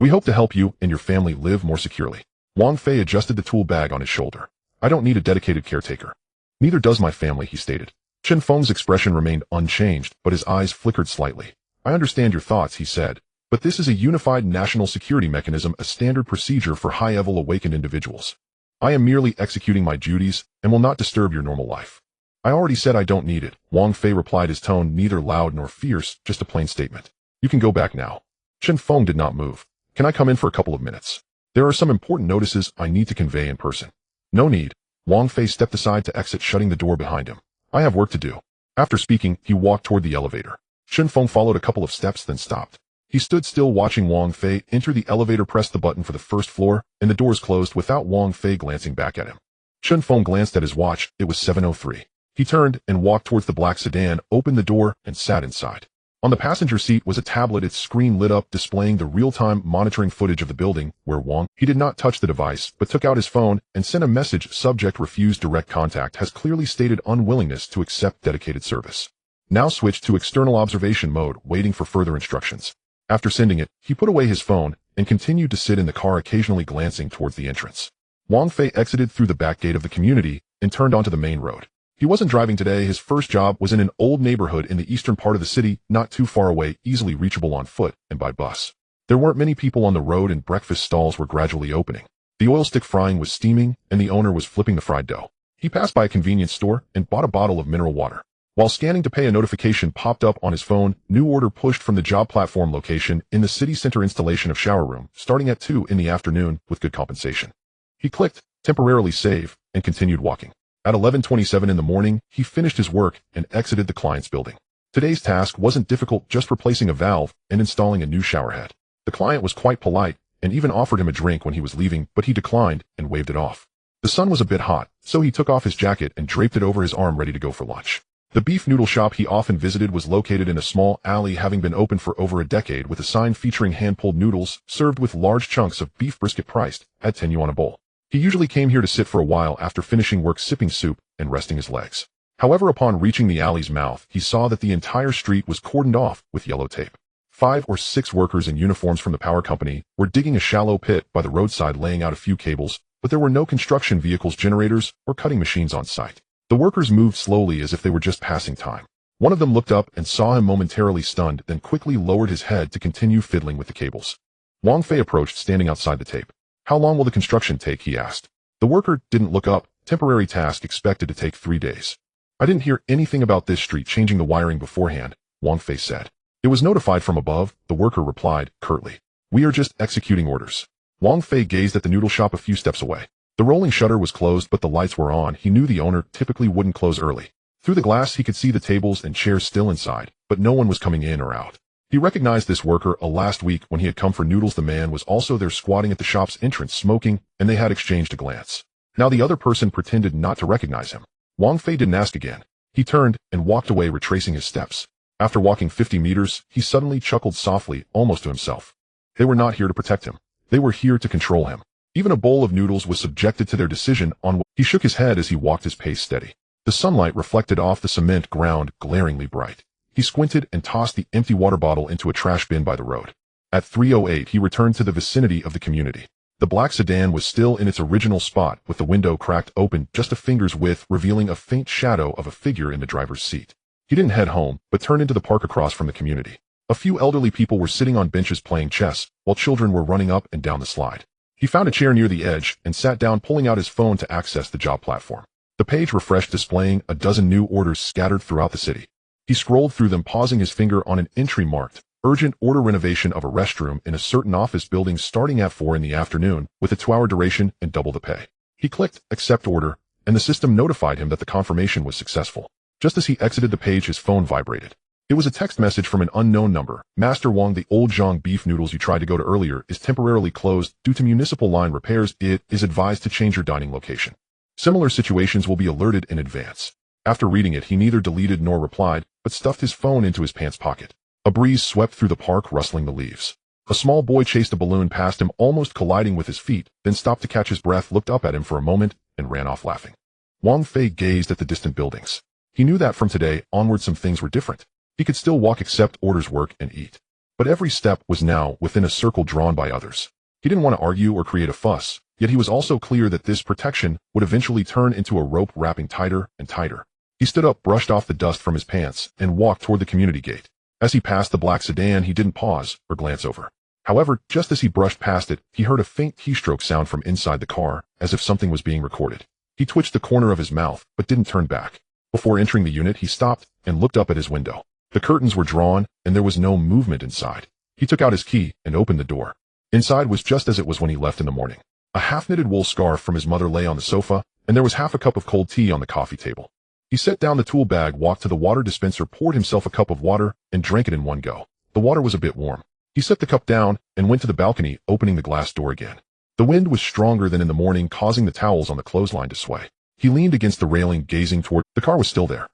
We hope to help you and your family live more securely." Wang Fei adjusted the tool bag on his shoulder. "I don't need a dedicated caretaker. Neither does my family," he stated. Chen Feng's expression remained unchanged, but his eyes flickered slightly. "I understand your thoughts," he said, "but this is a unified national security mechanism, a standard procedure for high-level awakened individuals. I am merely executing my duties and will not disturb your normal life." "I already said I don't need it," Wang Fei replied, his tone neither loud nor fierce, just a plain statement. "You can go back now." Chen Feng did not move. "Can I come in for a couple of minutes? There are some important notices I need to convey in person." "No need." Wang Fei stepped aside to exit, shutting the door behind him. "I have work to do." After speaking, he walked toward the elevator. Chen Feng followed a couple of steps, then stopped. He stood still, watching Wang Fei enter the elevator, pressed the button for the first floor, and the doors closed without Wang Fei glancing back at him. Chun Feng glanced at his watch. It was 7:03. He turned and walked towards the black sedan, opened the door, and sat inside. On the passenger seat was a tablet, its screen lit up, displaying the real-time monitoring footage of the building where Wang. He did not touch the device, but took out his phone and sent a message. Subject refused direct contact, has clearly stated unwillingness to accept dedicated service. Now switch to external observation mode, waiting for further instructions. After sending it, he put away his phone and continued to sit in the car, occasionally glancing towards the entrance. Wang Fei exited through the back gate of the community and turned onto the main road. He wasn't driving today. His first job was in an old neighborhood in the eastern part of the city, not too far away, easily reachable on foot and by bus. There weren't many people on the road and breakfast stalls were gradually opening. The oil stick frying was steaming and the owner was flipping the fried dough. He passed by a convenience store and bought a bottle of mineral water. While scanning to pay, a notification popped up on his phone. New order pushed from the job platform location in the city center. Installation of shower room, starting at 2 in the afternoon with good compensation. He clicked, temporarily save, and continued walking. At 11:27 in the morning, he finished his work and exited the client's building. Today's task wasn't difficult, just replacing a valve and installing a new shower head. The client was quite polite and even offered him a drink when he was leaving, but he declined and waved it off. The sun was a bit hot, so he took off his jacket and draped it over his arm, ready to go for lunch. The beef noodle shop he often visited was located in a small alley, having been open for over a decade, with a sign featuring hand-pulled noodles served with large chunks of beef brisket priced at 10 yuan a bowl. He usually came here to sit for a while after finishing work, sipping soup and resting his legs. However, upon reaching the alley's mouth, he saw that the entire street was cordoned off with yellow tape. 5 or 6 workers in uniforms from the power company were digging a shallow pit by the roadside, laying out a few cables, but there were no construction vehicles, generators, or cutting machines on site. The workers moved slowly as if they were just passing time. One of them looked up and saw him, momentarily stunned, then quickly lowered his head to continue fiddling with the cables. Wang Fei approached, standing outside the tape. "How long will the construction take?" he asked. The worker didn't look up. "Temporary task, expected to take 3 days. "I didn't hear anything about this street changing the wiring beforehand," Wang Fei said. "It was notified from above," the worker replied curtly. "We are just executing orders." Wang Fei gazed at the noodle shop a few steps away. The rolling shutter was closed, but the lights were on. He knew the owner typically wouldn't close early. Through the glass, he could see the tables and chairs still inside, but no one was coming in or out. He recognized this worker. Last week when he had come for noodles, the man was also there, squatting at the shop's entrance, smoking, and they had exchanged a glance. Now the other person pretended not to recognize him. Wang Fei didn't ask again. He turned and walked away, retracing his steps. After walking 50 meters, he suddenly chuckled softly, almost to himself. They were not here to protect him. They were here to control him. Even a bowl of noodles was subjected to their decision on what. He shook his head as he walked, his pace steady. The sunlight reflected off the cement ground, glaringly bright. He squinted and tossed the empty water bottle into a trash bin by the road. At 3:08, he returned to the vicinity of the community. The black sedan was still in its original spot, with the window cracked open just a finger's width, revealing a faint shadow of a figure in the driver's seat. He didn't head home, but turned into the park across from the community. A few elderly people were sitting on benches playing chess, while children were running up and down the slide. He found a chair near the edge and sat down, pulling out his phone to access the job platform. The page refreshed, displaying a dozen new orders scattered throughout the city. He scrolled through them, pausing his finger on an entry marked, "Urgent order, renovation of a restroom in a certain office building starting at 4 in the afternoon, with a 2-hour duration and double the pay." He clicked, "Accept order," and the system notified him that the confirmation was successful. Just as he exited the page, his phone vibrated. It was a text message from an unknown number. "Master Wang, the old Zhang beef noodles you tried to go to earlier is temporarily closed due to municipal line repairs. It is advised to change your dining location. Similar situations will be alerted in advance." After reading it, he neither deleted nor replied, but stuffed his phone into his pants pocket. A breeze swept through the park, rustling the leaves. A small boy chased a balloon past him, almost colliding with his feet, then stopped to catch his breath, looked up at him for a moment, and ran off laughing. Wang Fei gazed at the distant buildings. He knew that from today onward some things were different. He could still walk, accept orders, work, and eat. But every step was now within a circle drawn by others. He didn't want to argue or create a fuss, yet he was also clear that this protection would eventually turn into a rope wrapping tighter and tighter. He stood up, brushed off the dust from his pants, and walked toward the community gate. As he passed the black sedan, he didn't pause or glance over. However, just as he brushed past it, he heard a faint keystroke sound from inside the car, as if something was being recorded. He twitched the corner of his mouth, but didn't turn back. Before entering the unit, he stopped and looked up at his window. The curtains were drawn, and there was no movement inside. He took out his key and opened the door. Inside was just as it was when he left in the morning. A half-knitted wool scarf from his mother lay on the sofa, and there was half a cup of cold tea on the coffee table. He set down the tool bag, walked to the water dispenser, poured himself a cup of water, and drank it in one go. The water was a bit warm. He set the cup down and went to the balcony, opening the glass door again. The wind was stronger than in the morning, causing the towels on the clothesline to sway. He leaned against the railing, gazing toward. The car was still there.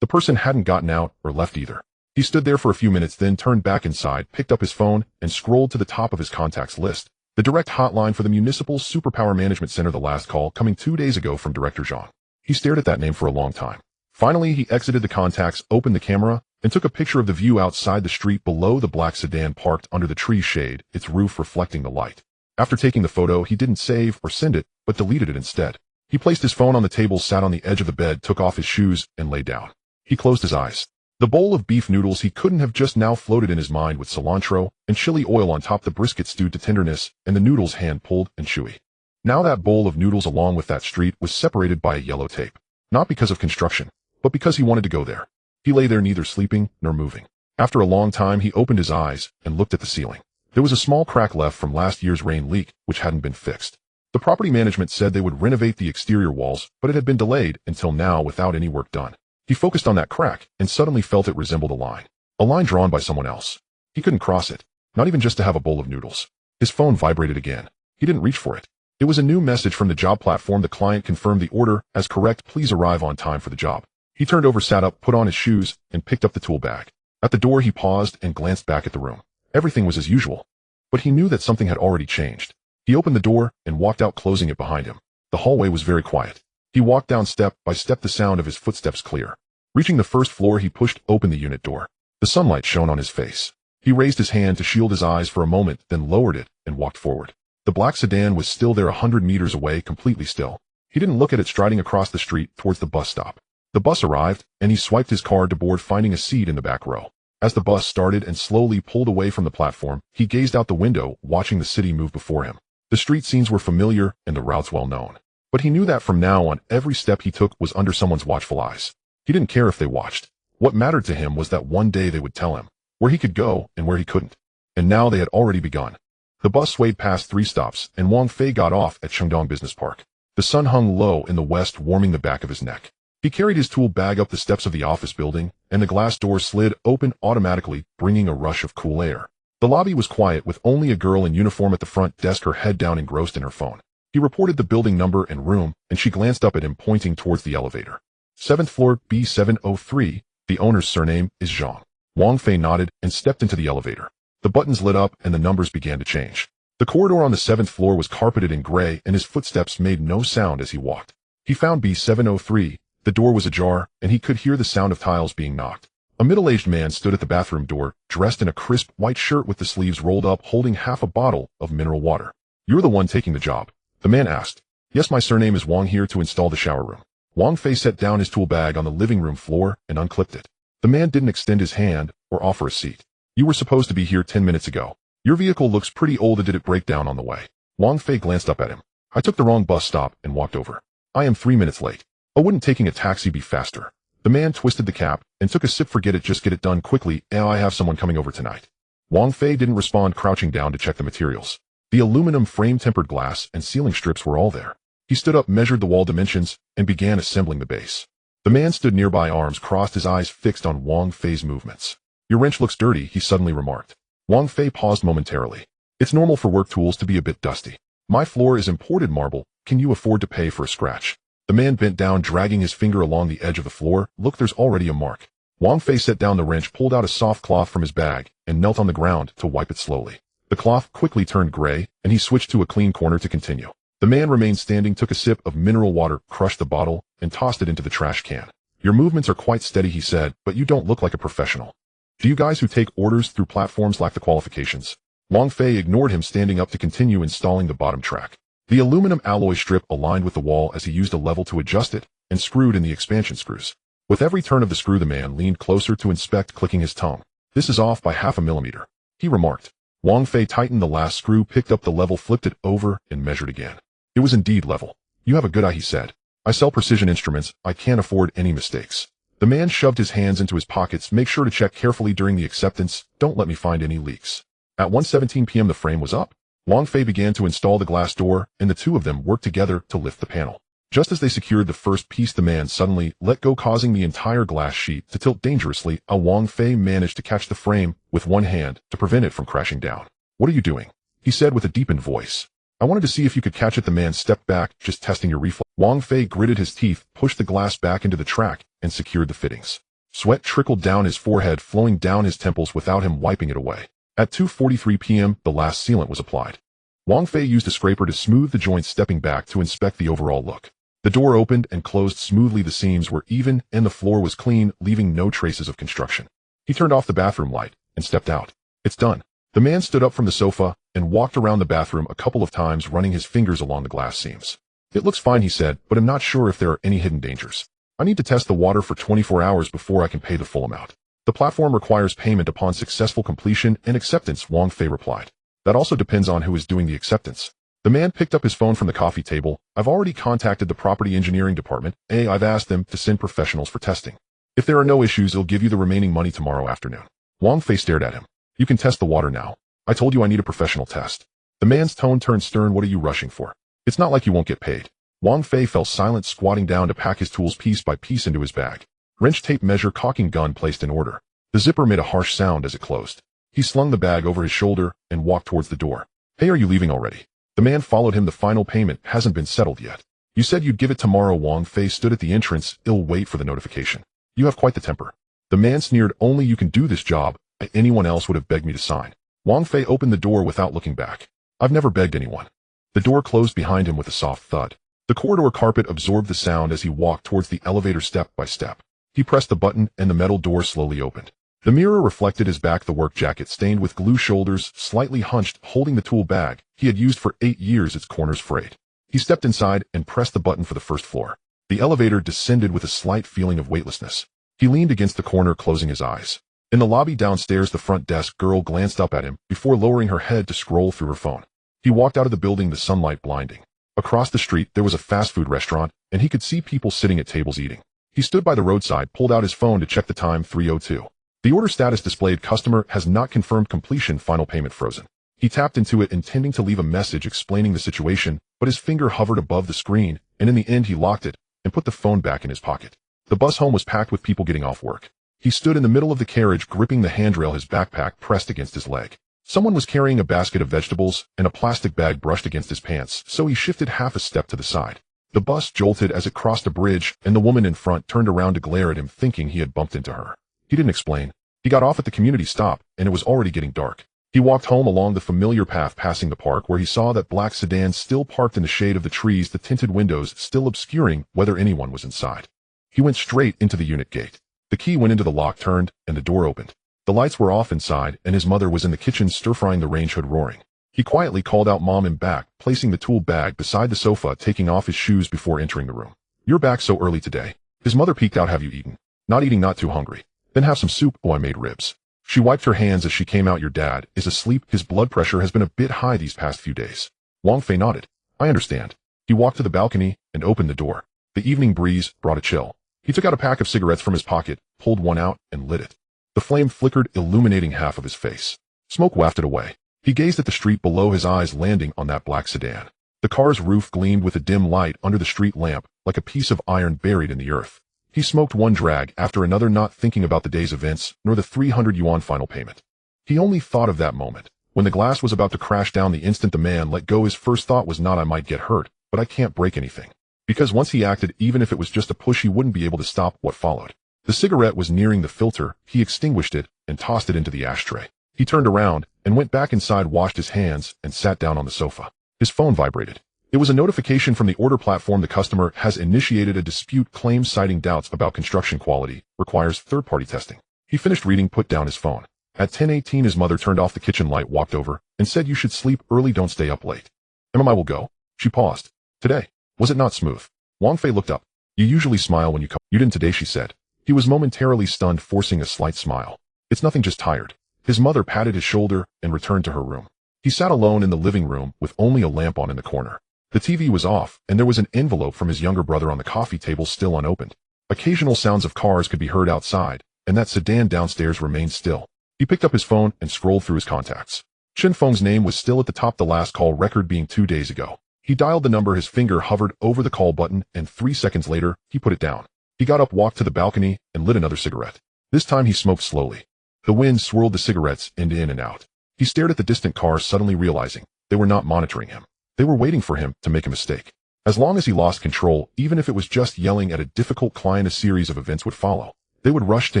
The person hadn't gotten out or left either. He stood there for a few minutes, then turned back inside, picked up his phone, and scrolled to the top of his contacts list. The direct hotline for the Municipal Superpower Management Center, the last call coming 2 days ago from Director Zhang. He stared at that name for a long time. Finally, he exited the contacts, opened the camera, and took a picture of the view outside the street below the black sedan parked under the tree shade, its roof reflecting the light. After taking the photo, he didn't save or send it, but deleted it instead. He placed his phone on the table, sat on the edge of the bed, took off his shoes, and lay down. He closed his eyes. The bowl of beef noodles he couldn't have just now floated in his mind with cilantro and chili oil on top, the brisket stewed to tenderness, and the noodles hand-pulled and chewy. Now that bowl of noodles along with that street was separated by a yellow tape. Not because of construction, but because he wanted to go there. He lay there neither sleeping nor moving. After a long time, he opened his eyes and looked at the ceiling. There was a small crack left from last year's rain leak, which hadn't been fixed. The property management said they would renovate the exterior walls, but it had been delayed until now without any work done. He focused on that crack and suddenly felt it resembled a line drawn by someone else. He couldn't cross it, not even just to have a bowl of noodles. His phone vibrated again. He didn't reach for it. It was a new message from the job platform. The client confirmed the order as correct. Please arrive on time for the job. He turned over, sat up, put on his shoes, and picked up the tool bag. At the door, he paused and glanced back at the room. Everything was as usual, but he knew that something had already changed. He opened the door and walked out, closing it behind him. The hallway was very quiet. He walked down step by step, the sound of his footsteps clear. Reaching the first floor, he pushed open the unit door. The sunlight shone on his face. He raised his hand to shield his eyes for a moment, then lowered it and walked forward. The black sedan was still there 100 meters away, completely still. He didn't look at it, striding across the street towards the bus stop. The bus arrived, and he swiped his card to board, finding a seat in the back row. As the bus started and slowly pulled away from the platform, he gazed out the window, watching the city move before him. The street scenes were familiar and the routes well known. But he knew that from now on, every step he took was under someone's watchful eyes. He didn't care if they watched. What mattered to him was that one day they would tell him where he could go and where he couldn't. And now they had already begun. The bus swayed past 3 stops, and Wang Fei got off at Chengdong Business Park. The sun hung low in the west, warming the back of his neck. He carried his tool bag up the steps of the office building, and the glass door slid open automatically, bringing a rush of cool air. The lobby was quiet, with only a girl in uniform at the front desk, her head down, engrossed in her phone. He reported the building number and room, and she glanced up at him, pointing towards the elevator. 7th floor, B703. The owner's surname is Zhang. Wang Fei nodded and stepped into the elevator. The buttons lit up and the numbers began to change. The corridor on the 7th floor was carpeted in gray, and his footsteps made no sound as he walked. He found B703. The door was ajar, and he could hear the sound of tiles being knocked. A middle-aged man stood at the bathroom door, dressed in a crisp white shirt with the sleeves rolled up, holding half a bottle of mineral water. "You're the one taking the job?" the man asked. "Yes, my surname is Wang, here to install the shower room." Wang Fei set down his tool bag on the living room floor and unclipped it. The man didn't extend his hand or offer a seat. "You were supposed to be here 10 minutes ago. Your vehicle looks pretty old. Did it break down on the way?" Wang Fei glanced up at him. "I took the wrong bus stop and walked over. I am 3 minutes late." "Oh, wouldn't taking a taxi be faster?" The man twisted the cap and took a sip. "Forget it, just get it done quickly. I have someone coming over tonight." Wang Fei didn't respond, crouching down to check the materials. The aluminum frame, tempered glass, and ceiling strips were all there. He stood up, measured the wall dimensions, and began assembling the base. The man stood nearby, arms crossed, his eyes fixed on Wang Fei's movements. "Your wrench looks dirty," he suddenly remarked. Wang Fei paused momentarily. "It's normal for work tools to be a bit dusty. My floor is imported marble. Can you afford to pay for a scratch?" The man bent down, dragging his finger along the edge of the floor. "Look, there's already a mark." Wang Fei set down the wrench, pulled out a soft cloth from his bag, and knelt on the ground to wipe it slowly. The cloth quickly turned gray, and he switched to a clean corner to continue. The man remained standing, took a sip of mineral water, crushed the bottle, and tossed it into the trash can. "Your movements are quite steady," he said, "but you don't look like a professional. Do you guys who take orders through platforms lack the qualifications?" Wang Fei ignored him, standing up to continue installing the bottom track. The aluminum alloy strip aligned with the wall as he used a level to adjust it, and screwed in the expansion screws. With every turn of the screw, the man leaned closer to inspect, clicking his tongue. "This is off by 0.5 millimeter," he remarked. Wang Fei tightened the last screw, picked up the level, flipped it over, and measured again. It was indeed level. "You have a good eye," he said. "I sell precision instruments. I can't afford any mistakes." The man shoved his hands into his pockets. "Make sure to check carefully during the acceptance. Don't let me find any leaks." At 1:17 p.m. the frame was up. Wang Fei began to install the glass door, and the two of them worked together to lift the panel. Just as they secured the first piece, the man suddenly let go, causing the entire glass sheet to tilt dangerously. Wang Fei managed to catch the frame with one hand to prevent it from crashing down. "What are you doing?" he said with a deepened voice. I wanted to see if you could catch it. The man stepped back, just testing your reflex. Wang Fei gritted his teeth, pushed the glass back into the track, and secured the fittings. Sweat trickled down his forehead, flowing down his temples without him wiping it away. At 2:43 p.m., the last sealant was applied. Wang Fei used a scraper to smooth the joints, stepping back to inspect the overall look. The door opened and closed smoothly. The seams were even, and the floor was clean, leaving no traces of construction. He turned off the bathroom light and stepped out. It's done. The man stood up from the sofa and walked around the bathroom a couple of times, running his fingers along the glass seams. It looks fine, he said, but I'm not sure if there are any hidden dangers. I need to test the water for 24 hours before I can pay the full amount. The platform requires payment upon successful completion and acceptance, Wang Fei replied. That also depends on who is doing the acceptance. The man picked up his phone from the coffee table. I've already contacted the property engineering department. I've asked them to send professionals for testing. If there are no issues, they'll give you the remaining money tomorrow afternoon. Wang Fei stared at him. You can test the water now. I told you I need a professional test. The man's tone turned stern. What are you rushing for? It's not like you won't get paid. Wang Fei fell silent, squatting down to pack his tools piece by piece into his bag. Wrench, tape measure, caulking gun placed in order. The zipper made a harsh sound as it closed. He slung the bag over his shoulder and walked towards the door. Hey, are you leaving already? The man followed him. The final payment hasn't been settled yet. You said you'd give it tomorrow. Wang Fei stood at the entrance. I'll wait for the notification. You have quite the temper. The man sneered. Only you can do this job. Anyone else would have begged me to sign. Wang Fei opened the door without looking back. I've never begged anyone. The door closed behind him with a soft thud. The corridor carpet absorbed the sound as he walked towards the elevator step by step. He pressed the button and the metal door slowly opened. The mirror reflected his back, the work jacket stained with glue, shoulders slightly hunched, holding the tool bag he had used for 8 years, its corners frayed. He stepped inside and pressed the button for the first floor. The elevator descended with a slight feeling of weightlessness. He leaned against the corner, closing his eyes. In the lobby downstairs, the front desk girl glanced up at him before lowering her head to scroll through her phone. He walked out of the building, the sunlight blinding. Across the street, there was a fast food restaurant, and he could see people sitting at tables eating. He stood by the roadside, pulled out his phone to check the time. 3:02. The order status displayed customer has not confirmed completion, final payment frozen. He tapped into it, intending to leave a message explaining the situation, but his finger hovered above the screen, and in the end he locked it and put the phone back in his pocket. The bus home was packed with people getting off work. He stood in the middle of the carriage, gripping the handrail, his backpack pressed against his leg. Someone was carrying a basket of vegetables, and a plastic bag brushed against his pants, so he shifted half a step to the side. The bus jolted as it crossed a bridge, and the woman in front turned around to glare at him, thinking he had bumped into her. He didn't explain. He got off at the community stop, and it was already getting dark. He walked home along the familiar path, passing the park where he saw that black sedan still parked in the shade of the trees, the tinted windows still obscuring whether anyone was inside. He went straight into the unit gate. The key went into the lock, turned, and the door opened. The lights were off inside, and his mother was in the kitchen stir-frying, the range hood roaring. He quietly called out Mom and back, placing the tool bag beside the sofa, taking off his shoes before entering the room. You're back so early today. His mother peeked out. Have you eaten? Not eating, not too hungry. Then have some soup. Oh, I made ribs. She wiped her hands as she came out. Your dad is asleep. His blood pressure has been a bit high these past few days. Wang Fei nodded. I understand. He walked to the balcony and opened the door. The evening breeze brought a chill. He took out a pack of cigarettes from his pocket, pulled one out, and lit it. The flame flickered, illuminating half of his face. Smoke wafted away. He gazed at the street below, his eyes landing on that black sedan. The car's roof gleamed with a dim light under the street lamp, like a piece of iron buried in the earth. He smoked one drag after another, not thinking about the day's events, nor the 300 yuan final payment. He only thought of that moment. When the glass was about to crash down, the instant the man let go, his first thought was not, I might get hurt, but I can't break anything. Because once he acted, even if it was just a push, he wouldn't be able to stop what followed. The cigarette was nearing the filter. He extinguished it and tossed it into the ashtray. He turned around and went back inside, washed his hands, and sat down on the sofa. His phone vibrated. It was a notification from the order platform. The customer has initiated a dispute claim citing doubts about construction quality, requires third-party testing. He finished reading, put down his phone. At 10:18, his mother turned off the kitchen light, walked over, and said, you should sleep early, don't stay up late. I will go. She paused. Today, was it not smooth? Wang Fei looked up. You usually smile when you come. You didn't today, she said. He was momentarily stunned, forcing a slight smile. It's nothing, just tired. His mother patted his shoulder and returned to her room. He sat alone in the living room with only a lamp on in the corner. The TV was off, and there was an envelope from his younger brother on the coffee table still unopened. Occasional sounds of cars could be heard outside, and that sedan downstairs remained still. He picked up his phone and scrolled through his contacts. Chen Feng's name was still at the top, the last call record being 2 days ago. He dialed the number, his finger hovered over the call button, and 3 seconds later, he put it down. He got up, walked to the balcony, and lit another cigarette. This time he smoked slowly. The wind swirled the cigarettes in and out. He stared at the distant cars, suddenly realizing they were not monitoring him. They were waiting for him to make a mistake. As long as he lost control, even if it was just yelling at a difficult client, a series of events would follow. They would rush to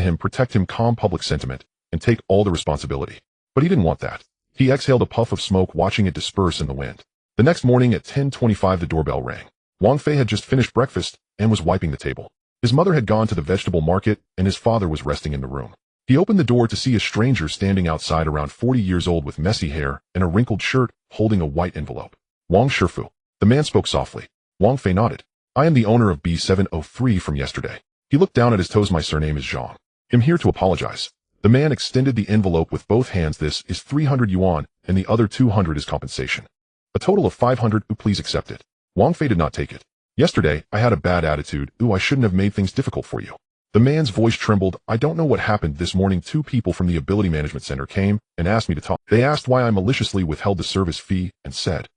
him, protect him, calm public sentiment, and take all the responsibility. But he didn't want that. He exhaled a puff of smoke, watching it disperse in the wind. The next morning at 10:25 the doorbell rang. Wang Fei had just finished breakfast and was wiping the table. His mother had gone to the vegetable market and his father was resting in the room. He opened the door to see a stranger standing outside, around 40 years old, with messy hair and a wrinkled shirt, holding a white envelope. Wang Shifu. The man spoke softly. Wang Fei nodded. I am the owner of B703 from yesterday. He looked down at his toes. My surname is Zhang. I'm here to apologize. The man extended the envelope with both hands. This is 300 yuan, and the other 200 is compensation. A total of 500. Please accept it. Wang Fei did not take it. Yesterday, I had a bad attitude. I shouldn't have made things difficult for you. The man's voice trembled. I don't know what happened this morning. 2 people from the Ability Management Center came and asked me to talk. They asked why I maliciously withheld the service fee and said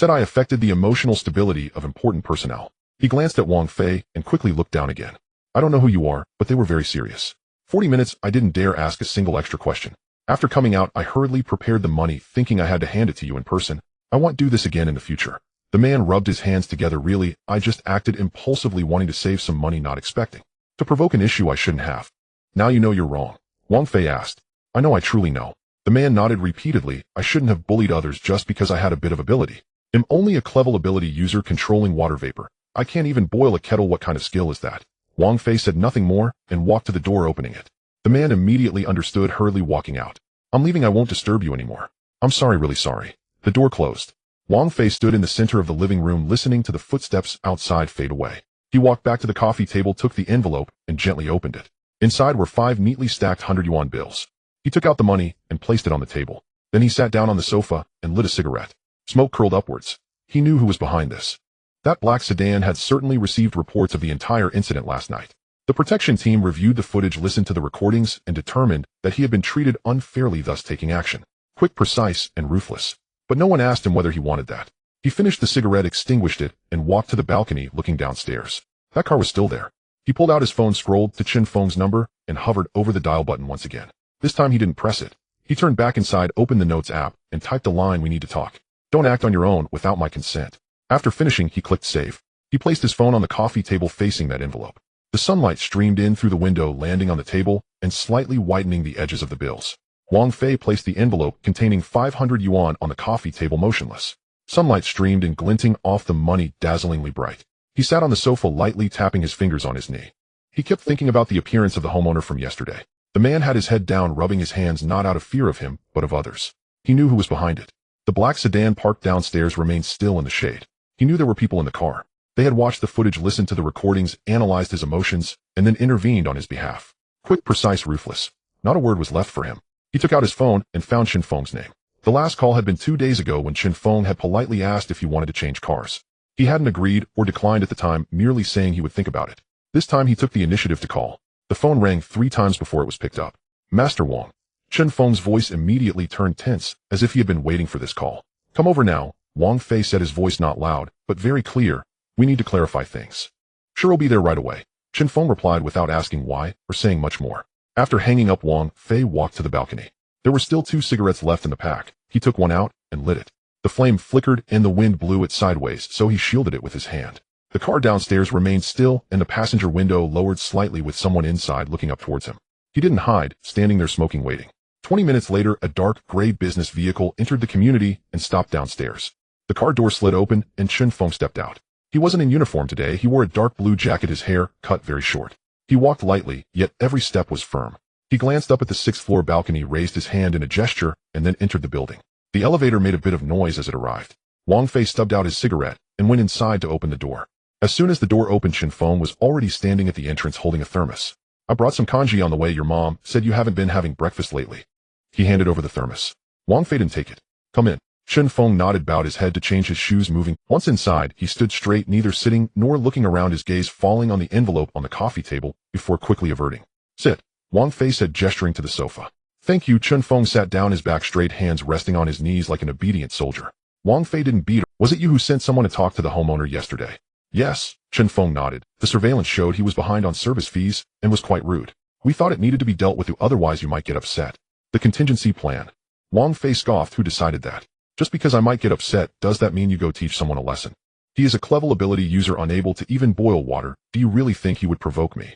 I affected the emotional stability of important personnel. He glanced at Wang Fei and quickly looked down again. I don't know who you are, but they were very serious. 40 minutes, I didn't dare ask a single extra question. After coming out, I hurriedly prepared the money, thinking I had to hand it to you in person. I won't do this again in the future. The man rubbed his hands together. Really, I just acted impulsively, wanting to save some money, not expecting to provoke an issue I shouldn't have. Now you know you're wrong. Wang Fei asked. I know, I truly know. The man nodded repeatedly. I shouldn't have bullied others just because I had a bit of ability. I'm only a clever ability user controlling water vapor. I can't even boil a kettle. What kind of skill is that? Wang Fei said nothing more and walked to the door, opening it. The man immediately understood, hurriedly walking out. I'm leaving. I won't disturb you anymore. I'm sorry, really sorry. The door closed. Wang Fei stood in the center of the living room, listening to the footsteps outside fade away. He walked back to the coffee table, took the envelope, and gently opened it. Inside were 5 neatly stacked 100 yuan bills. He took out the money and placed it on the table. Then he sat down on the sofa and lit a cigarette. Smoke curled upwards. He knew who was behind this. That black sedan had certainly received reports of the entire incident last night. The protection team reviewed the footage, listened to the recordings, and determined that he had been treated unfairly, thus taking action. Quick, precise, and ruthless. But no one asked him whether he wanted that. He finished the cigarette, extinguished it, and walked to the balcony, looking downstairs. That car was still there. He pulled out his phone, scrolled to Chen Feng's number, and hovered over the dial button once again. This time he didn't press it. He turned back inside, opened the Notes app, and typed the line, "We need to talk. Don't act on your own without my consent." After finishing, he clicked save. He placed his phone on the coffee table, facing that envelope. The sunlight streamed in through the window, landing on the table and slightly whitening the edges of the bills. Wang Fei placed the envelope containing 500 yuan on the coffee table, motionless. Sunlight streamed in, glinting off the money, dazzlingly bright. He sat on the sofa, lightly tapping his fingers on his knee. He kept thinking about the appearance of the homeowner from yesterday. The man had his head down, rubbing his hands, not out of fear of him, but of others. He knew who was behind it. The black sedan parked downstairs remained still in the shade. He knew there were people in the car. They had watched the footage, listened to the recordings, analyzed his emotions, and then intervened on his behalf. Quick, precise, ruthless. Not a word was left for him. He took out his phone and found Chen Feng's name. The last call had been 2 days ago, when Chen Feng had politely asked if he wanted to change cars. He hadn't agreed or declined at the time, merely saying he would think about it. This time he took the initiative to call. The phone rang 3 times before it was picked up. Master Wang. Chen Feng's voice immediately turned tense, as if he had been waiting for this call. Come over now, Wang Fei said, his voice not loud, but very clear. We need to clarify things. Sure, I'll be there right away. Chen Feng replied without asking why or saying much more. After hanging up, Wang Fei walked to the balcony. There were still 2 cigarettes left in the pack. He took one out and lit it. The flame flickered and the wind blew it sideways, so he shielded it with his hand. The car downstairs remained still, and the passenger window lowered slightly, with someone inside looking up towards him. He didn't hide, standing there smoking, waiting. 20 minutes later, a dark gray business vehicle entered the community and stopped downstairs. The car door slid open and Chen Feng stepped out. He wasn't in uniform today. He wore a dark blue jacket, his hair cut very short. He walked lightly, yet every step was firm. He glanced up at the 6th-floor balcony, raised his hand in a gesture, and then entered the building. The elevator made a bit of noise as it arrived. Wang Fei stubbed out his cigarette and went inside to open the door. As soon as the door opened, Chen Feng was already standing at the entrance holding a thermos. I brought some congee on the way. Your mom said you haven't been having breakfast lately. He handed over the thermos. Wang Fei didn't take it. Come in. Chen Feng nodded, bowed his head to change his shoes, moving. Once inside, he stood straight, neither sitting nor looking around, his gaze falling on the envelope on the coffee table before quickly averting. Sit, Wang Fei said, gesturing to the sofa. Thank you. Chen Feng sat down, his back straight, hands resting on his knees like an obedient soldier. Wang Fei didn't beat her. Was it you who sent someone to talk to the homeowner yesterday? Yes, Chen Feng nodded. The surveillance showed he was behind on service fees and was quite rude. We thought it needed to be dealt with, otherwise you might get upset. The contingency plan. Wang Fei scoffed. Who decided that? Just because I might get upset, does that mean you go teach someone a lesson? He is a clever ability user unable to even boil water. Do you really think he would provoke me?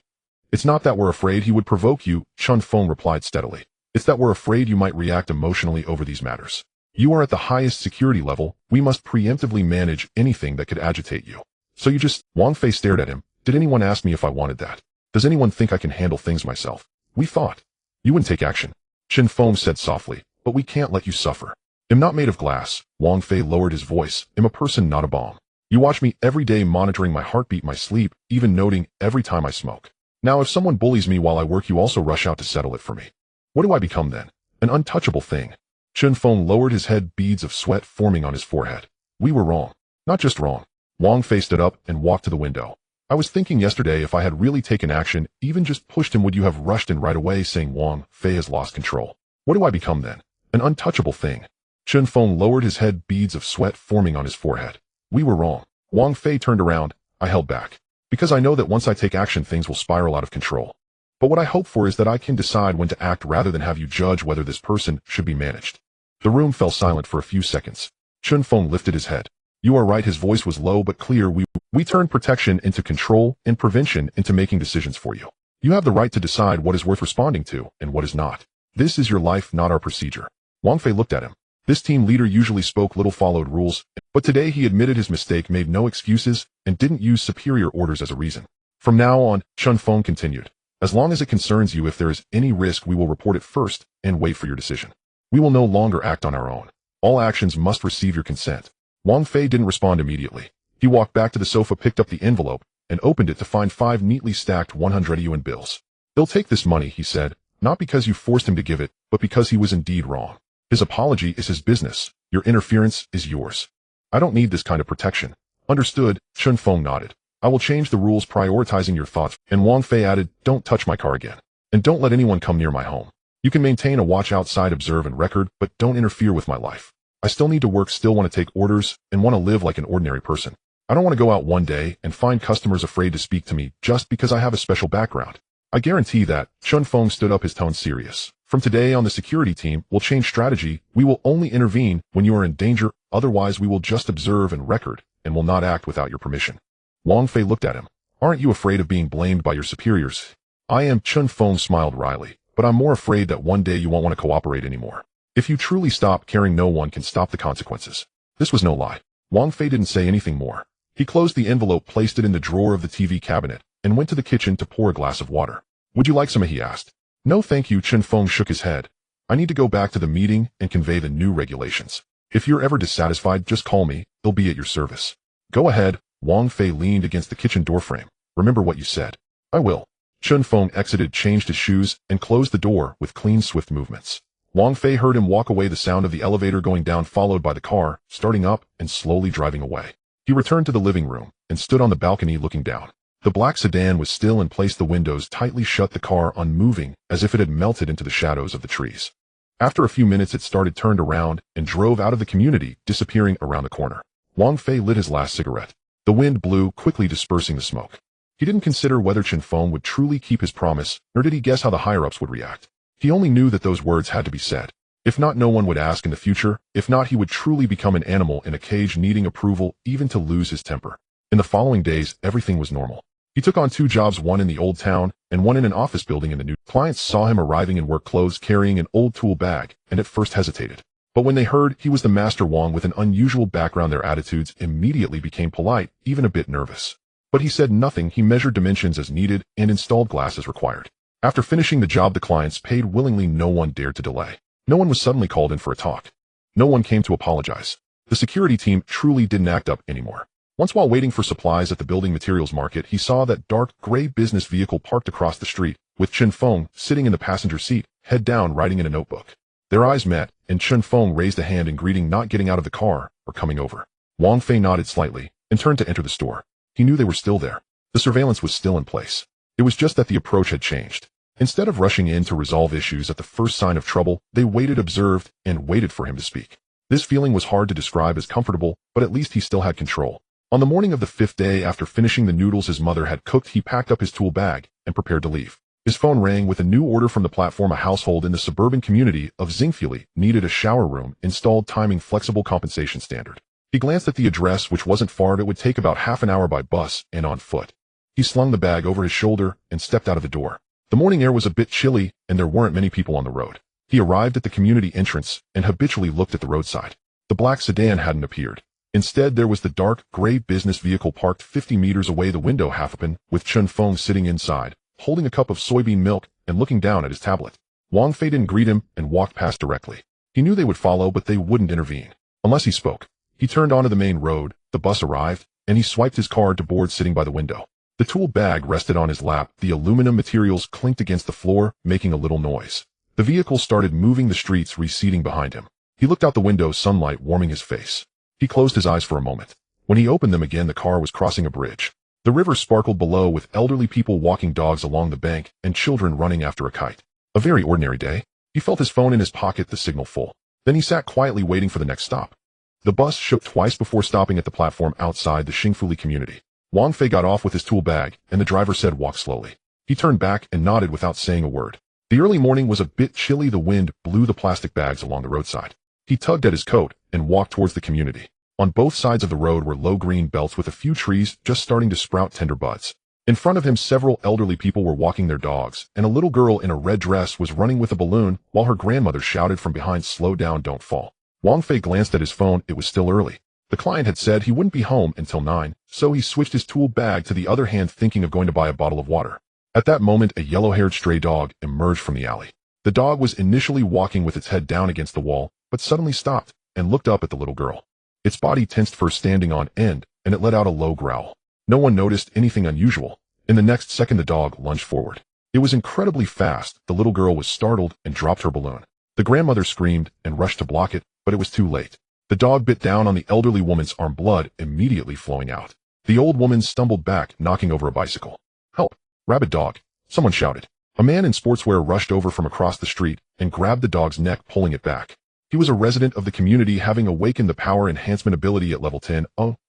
It's not that we're afraid he would provoke you, Chun Feng replied steadily. It's that we're afraid you might react emotionally over these matters. You are at the highest security level. We must preemptively manage anything that could agitate you. So you just— Wang Fei stared at him. Did anyone ask me if I wanted that? Does anyone think I can handle things myself? We thought you wouldn't take action. Chun Feng said softly, but we can't let you suffer. I'm not made of glass. Wang Fei lowered his voice. I'm a person, not a bomb. You watch me every day, monitoring my heartbeat, my sleep, even noting every time I smoke. Now if someone bullies me while I work, you also rush out to settle it for me. What do I become then? An untouchable thing. Chun Feng lowered his head, beads of sweat forming on his forehead. We were wrong. Not just wrong. Wang Fei stood up and walked to the window. I was thinking yesterday, if I had really taken action, even just pushed him, would you have rushed in right away, saying Wang Fei has lost control? What do I become then? An untouchable thing. Chun Feng lowered his head, beads of sweat forming on his forehead. We were wrong. Wang Fei turned around. I held back. Because I know that once I take action, things will spiral out of control. But what I hope for is that I can decide when to act rather than have you judge whether this person should be managed. The room fell silent for a few seconds. Chun Feng lifted his head. You are right. His voice was low but clear. We turned protection into control and prevention into making decisions for you. You have the right to decide what is worth responding to and what is not. This is your life, not our procedure. Wang Fei looked at him. This team leader usually spoke little, followed rules, but today he admitted his mistake, made no excuses, and didn't use superior orders as a reason. From now on, Chun Feng continued, as long as it concerns you, if there is any risk, we will report it first and wait for your decision. We will no longer act on our own. All actions must receive your consent. Wang Fei didn't respond immediately. He walked back to the sofa, picked up the envelope, and opened it to find 5 neatly stacked 100 yuan bills. He'll take this money, he said, not because you forced him to give it, but because he was indeed wrong. His apology is his business. Your interference is yours. I don't need this kind of protection. Understood, Chun Feng nodded. I will change the rules, prioritizing your thoughts. And Wang Fei added, don't touch my car again. And don't let anyone come near my home. You can maintain a watch outside, observe and record, but don't interfere with my life. I still need to work, still want to take orders, and want to live like an ordinary person. I don't want to go out one day and find customers afraid to speak to me just because I have a special background. I guarantee that. Chun Feng stood up, his tone serious. From today on, the security team will change strategy. We will only intervene when you are in danger. Otherwise, we will just observe and record and will not act without your permission. Wang Fei looked at him. Aren't you afraid of being blamed by your superiors? I am. Chun Feng smiled wryly, but I'm more afraid that one day you won't want to cooperate anymore. If you truly stop caring, no one can stop the consequences. This was no lie. Wang Fei didn't say anything more. He closed the envelope, placed it in the drawer of the TV cabinet, and went to the kitchen to pour a glass of water. Would you like some? He asked. No thank you. Chun Feng shook his head. I need to go back to the meeting and convey the new regulations. If you're ever dissatisfied, just call me. I'll be at your service. Go ahead. Wang Fei leaned against the kitchen doorframe. Remember what you said. I will. Chun Feng exited, changed his shoes, and closed the door with clean, swift movements. Wang Fei heard him walk away, the sound of the elevator going down followed by the car starting up and slowly driving away. He returned to the living room and stood on the balcony looking down. The black sedan was still in place, the windows tightly shut, the car unmoving as if it had melted into the shadows of the trees. After a few minutes it started, turned around, and drove out of the community, disappearing around the corner. Wang Fei lit his last cigarette. The wind blew, quickly dispersing the smoke. He didn't consider whether Chun Feng would truly keep his promise, nor did he guess how the higher-ups would react. He only knew that those words had to be said. If not, no one would ask in the future. If not, he would truly become an animal in a cage, needing approval, even to lose his temper. In the following days, everything was normal. He took on 2 jobs, one in the old town and one in an office building in the new. Clients saw him arriving in work clothes, carrying an old tool bag, and at first hesitated. But when they heard he was the master Wang with an unusual background, their attitudes immediately became polite, even a bit nervous. But he said nothing. He measured dimensions as needed and installed glass as required. After finishing the job, the clients paid willingly. No one dared to delay. No one was suddenly called in for a talk. No one came to apologize. The security team truly didn't act up anymore. Once, while waiting for supplies at the building materials market, he saw that dark gray business vehicle parked across the street, with Chun Feng sitting in the passenger seat, head down, writing in a notebook. Their eyes met, and Chun Feng raised a hand in greeting, not getting out of the car or coming over. Wang Fei nodded slightly and turned to enter the store. He knew they were still there. The surveillance was still in place. It was just that the approach had changed. Instead of rushing in to resolve issues at the first sign of trouble, they waited, observed, and waited for him to speak. This feeling was hard to describe as comfortable, but at least he still had control. On the morning of the 5th day after finishing the noodles his mother had cooked, he packed up his tool bag and prepared to leave. His phone rang with a new order from the platform. A household in the suburban community of Zingfuli needed a shower room installed, timing flexible compensation standard. He glanced at the address, which wasn't far. It would take about half an hour by bus and on foot. He slung the bag over his shoulder and stepped out of the door. The morning air was a bit chilly, and there weren't many people on the road. He arrived at the community entrance and habitually looked at the roadside. The black sedan hadn't appeared. Instead, there was the dark, gray business vehicle parked 50 meters away, the window half open, with Chun Feng sitting inside, holding a cup of soybean milk and looking down at his tablet. Wang Fei didn't greet him and walked past directly. He knew they would follow, but they wouldn't intervene unless he spoke. He turned onto the main road, the bus arrived, and he swiped his card to board sitting by the window. The tool bag rested on his lap. The aluminum materials clinked against the floor, making a little noise. The vehicle started moving, the streets receding behind him. He looked out the window, sunlight warming his face. He closed his eyes for a moment. When he opened them again, the car was crossing a bridge. The river sparkled below, with elderly people walking dogs along the bank and children running after a kite. A very ordinary day. He felt his phone in his pocket, the signal full. Then he sat quietly waiting for the next stop. The bus shook twice before stopping at the platform outside the Xingfuli community. Wang Fei got off with his tool bag, and the driver said, "Walk slowly." He turned back and nodded without saying a word. The early morning was a bit chilly. The wind blew the plastic bags along the roadside. He tugged at his coat and walked towards the community. On both sides of the road were low green belts with a few trees just starting to sprout tender buds. In front of him, several elderly people were walking their dogs, and a little girl in a red dress was running with a balloon while her grandmother shouted from behind, "Slow down, don't fall." Wang Fei glanced at his phone. It was still early. The client had said he wouldn't be home until 9, so he switched his tool bag to the other hand, thinking of going to buy a bottle of water. At that moment, a yellow-haired stray dog emerged from the alley. The dog was initially walking with its head down against the wall, but suddenly stopped and looked up at the little girl. Its body tensed, first standing on end, and it let out a low growl. No one noticed anything unusual. In the next second, the dog lunged forward. It was incredibly fast. The little girl was startled and dropped her balloon. The grandmother screamed and rushed to block it, but it was too late. The dog bit down on the elderly woman's arm, blood immediately flowing out. The old woman stumbled back, knocking over a bicycle. "Help! Rabid dog!" someone shouted. A man in sportswear rushed over from across the street and grabbed the dog's neck, pulling it back. He was a resident of the community, having awakened the power enhancement ability at level 10,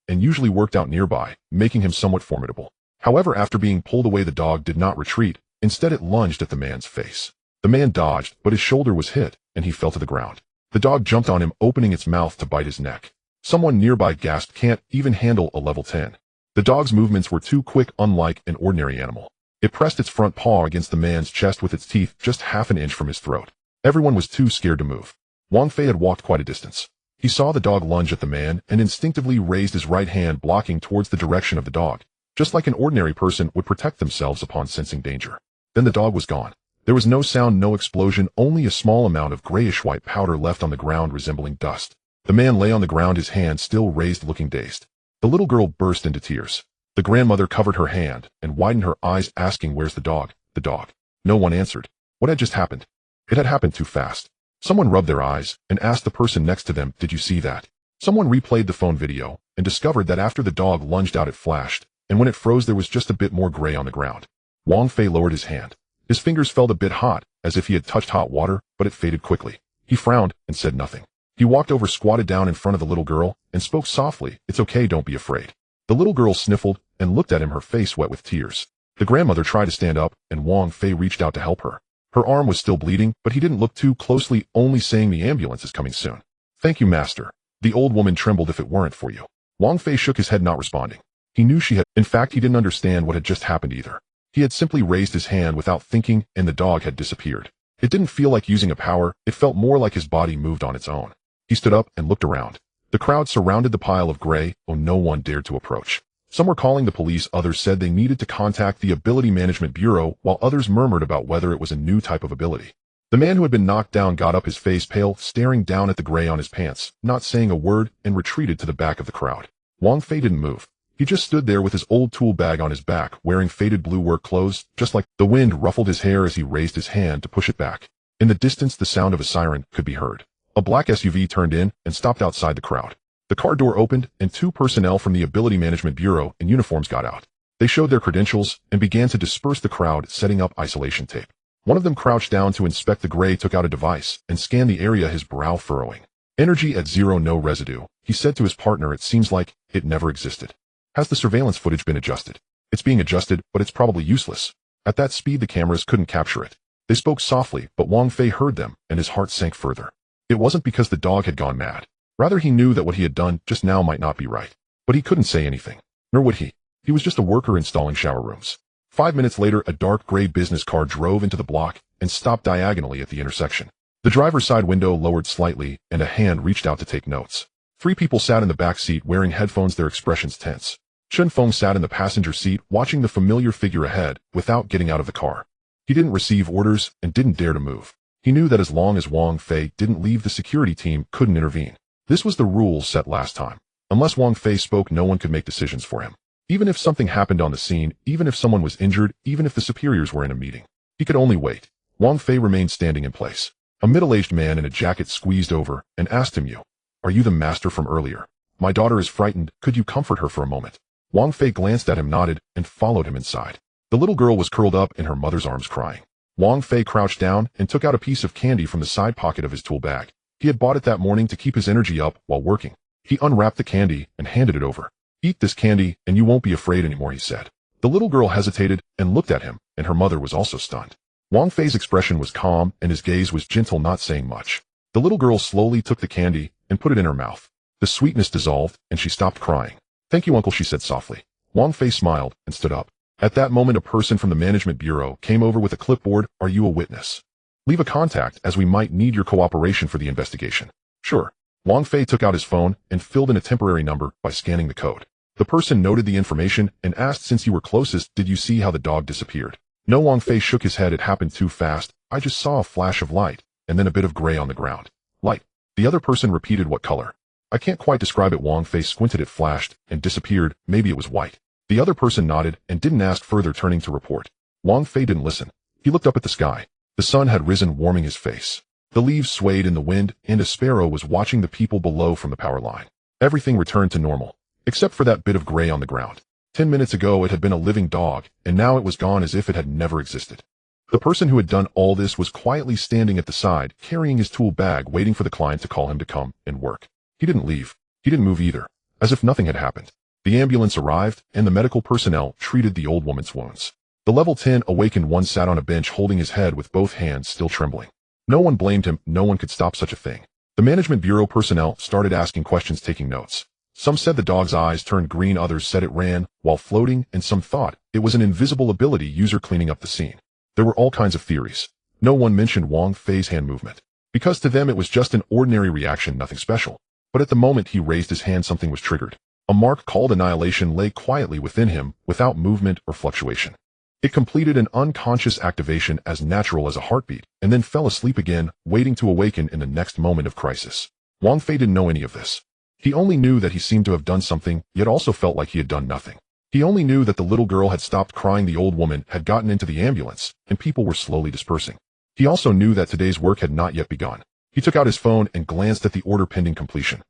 and usually worked out nearby, making him somewhat formidable. However, after being pulled away, the dog did not retreat. Instead, it lunged at the man's face. The man dodged, but his shoulder was hit, and he fell to the ground. The dog jumped on him, opening its mouth to bite his neck. Someone nearby gasped, "Can't even handle a level 10. The dog's movements were too quick, unlike an ordinary animal. It pressed its front paw against the man's chest with its teeth, just half an inch from his throat. Everyone was too scared to move. Wang Fei had walked quite a distance. He saw the dog lunge at the man and instinctively raised his right hand, blocking towards the direction of the dog, just like an ordinary person would protect themselves upon sensing danger. Then the dog was gone. There was no sound, no explosion, only a small amount of grayish-white powder left on the ground resembling dust. The man lay on the ground, his hand still raised, looking dazed. The little girl burst into tears. The grandmother covered her hand and widened her eyes, asking, "Where's the dog? The dog?" No one answered. What had just happened? It had happened too fast. Someone rubbed their eyes and asked the person next to them, "Did you see that?" Someone replayed the phone video and discovered that after the dog lunged out, it flashed, and when it froze, there was just a bit more gray on the ground. Wang Fei lowered his hand. His fingers felt a bit hot, as if he had touched hot water, but it faded quickly. He frowned and said nothing. He walked over, squatted down in front of the little girl, and spoke softly, "It's okay, don't be afraid." The little girl sniffled and looked at him, her face wet with tears. The grandmother tried to stand up, and Wang Fei reached out to help her. Her arm was still bleeding, but he didn't look too closely, only saying, "The ambulance is coming soon." "Thank you, master." The old woman trembled. "If it weren't for you." Wang Fei shook his head, not responding. He knew she had. In fact, he didn't understand what had just happened either. He had simply raised his hand without thinking, and the dog had disappeared. It didn't feel like using a power, it felt more like his body moved on its own. He stood up and looked around. The crowd surrounded the pile of gray, no one dared to approach. Some were calling the police, others said they needed to contact the Ability Management Bureau, while others murmured about whether it was a new type of ability. The man who had been knocked down got up, his face pale, staring down at the gray on his pants, not saying a word, and retreated to the back of the crowd. Wang Fei didn't move. He just stood there with his old tool bag on his back, wearing faded blue work clothes, just like the wind ruffled his hair as he raised his hand to push it back. In the distance, the sound of a siren could be heard. A black SUV turned in and stopped outside the crowd. The car door opened, and 2 personnel from the Ability Management Bureau in uniforms got out. They showed their credentials and began to disperse the crowd, setting up isolation tape. One of them crouched down to inspect the gray, took out a device, and scanned the area, his brow furrowing. "Energy at 0, no residue," he said to his partner. "It seems like it never existed." "Has the surveillance footage been adjusted?" "It's being adjusted, but it's probably useless." At that speed the cameras couldn't capture it. They spoke softly, but Wang Fei heard them, and his heart sank further. It wasn't because the dog had gone mad. Rather, he knew that what he had done just now might not be right. But he couldn't say anything. Nor would he. He was just a worker installing shower rooms. 5 minutes later, a dark gray business car drove into the block and stopped diagonally at the intersection. The driver's side window lowered slightly, and a hand reached out to take notes. 3 people sat in the back seat wearing headphones, their expressions tense. Chen Feng sat in the passenger seat watching the familiar figure ahead without getting out of the car. He didn't receive orders and didn't dare to move. He knew that as long as Wang Fei didn't leave, the security team couldn't intervene. This was the rule set last time. Unless Wang Fei spoke, no one could make decisions for him. Even if something happened on the scene, even if someone was injured, even if the superiors were in a meeting, he could only wait. Wang Fei remained standing in place. A middle-aged man in a jacket squeezed over and asked him, "Are you the master from earlier? My daughter is frightened. Could you comfort her for a moment?" Wang Fei glanced at him, nodded, and followed him inside. The little girl was curled up in her mother's arms crying. Wang Fei crouched down and took out a piece of candy from the side pocket of his tool bag. He had bought it that morning to keep his energy up while working. He unwrapped the candy and handed it over. "Eat this candy and you won't be afraid anymore," he said. The little girl hesitated and looked at him, and her mother was also stunned. Wang Fei's expression was calm and his gaze was gentle, not saying much. The little girl slowly took the candy and put it in her mouth. The sweetness dissolved and she stopped crying. "Thank you, uncle," she said softly. Wang Fei smiled and stood up. At that moment, a person from the management bureau came over with a clipboard. "Are you a witness? Leave a contact, as we might need your cooperation for the investigation." "Sure." Wang Fei took out his phone and filled in a temporary number by scanning the code. The person noted the information and asked, "Since you were closest, did you see how the dog disappeared?" "No." Wang Fei shook his head. "It happened too fast. I just saw a flash of light, and then a bit of gray on the ground." "Light?" The other person repeated. "What color?" "I can't quite describe it." Wang Fei squinted. "It flashed and disappeared. Maybe it was white." The other person nodded and didn't ask further, turning to report. Wang Fei didn't listen. He looked up at the sky. The sun had risen, warming his face. The leaves swayed in the wind, and a sparrow was watching the people below from the power line. Everything returned to normal, except for that bit of gray on the ground. 10 minutes ago it had been a living dog, and now it was gone as if it had never existed. The person who had done all this was quietly standing at the side, carrying his tool bag, waiting for the client to call him to come and work. He didn't leave. He didn't move either, as if nothing had happened. The ambulance arrived, and the medical personnel treated the old woman's wounds. The level 10 awakened one sat on a bench holding his head with both hands still trembling. No one blamed him. No one could stop such a thing. The management bureau personnel started asking questions, taking notes. Some said the dog's eyes turned green, others said it ran while floating, and some thought it was an invisible ability user cleaning up the scene. There were all kinds of theories. No one mentioned Wang Fei's hand movement, because to them it was just an ordinary reaction, nothing special. But at the moment he raised his hand, something was triggered. A mark called Annihilation lay quietly within him, without movement or fluctuation. It completed an unconscious activation as natural as a heartbeat, and then fell asleep again, waiting to awaken in the next moment of crisis. Wang Fei didn't know any of this. He only knew that he seemed to have done something, yet also felt like he had done nothing. He only knew that the little girl had stopped crying, the old woman had gotten into the ambulance, and people were slowly dispersing. He also knew that today's work had not yet begun. He took out his phone and glanced at the order pending completion.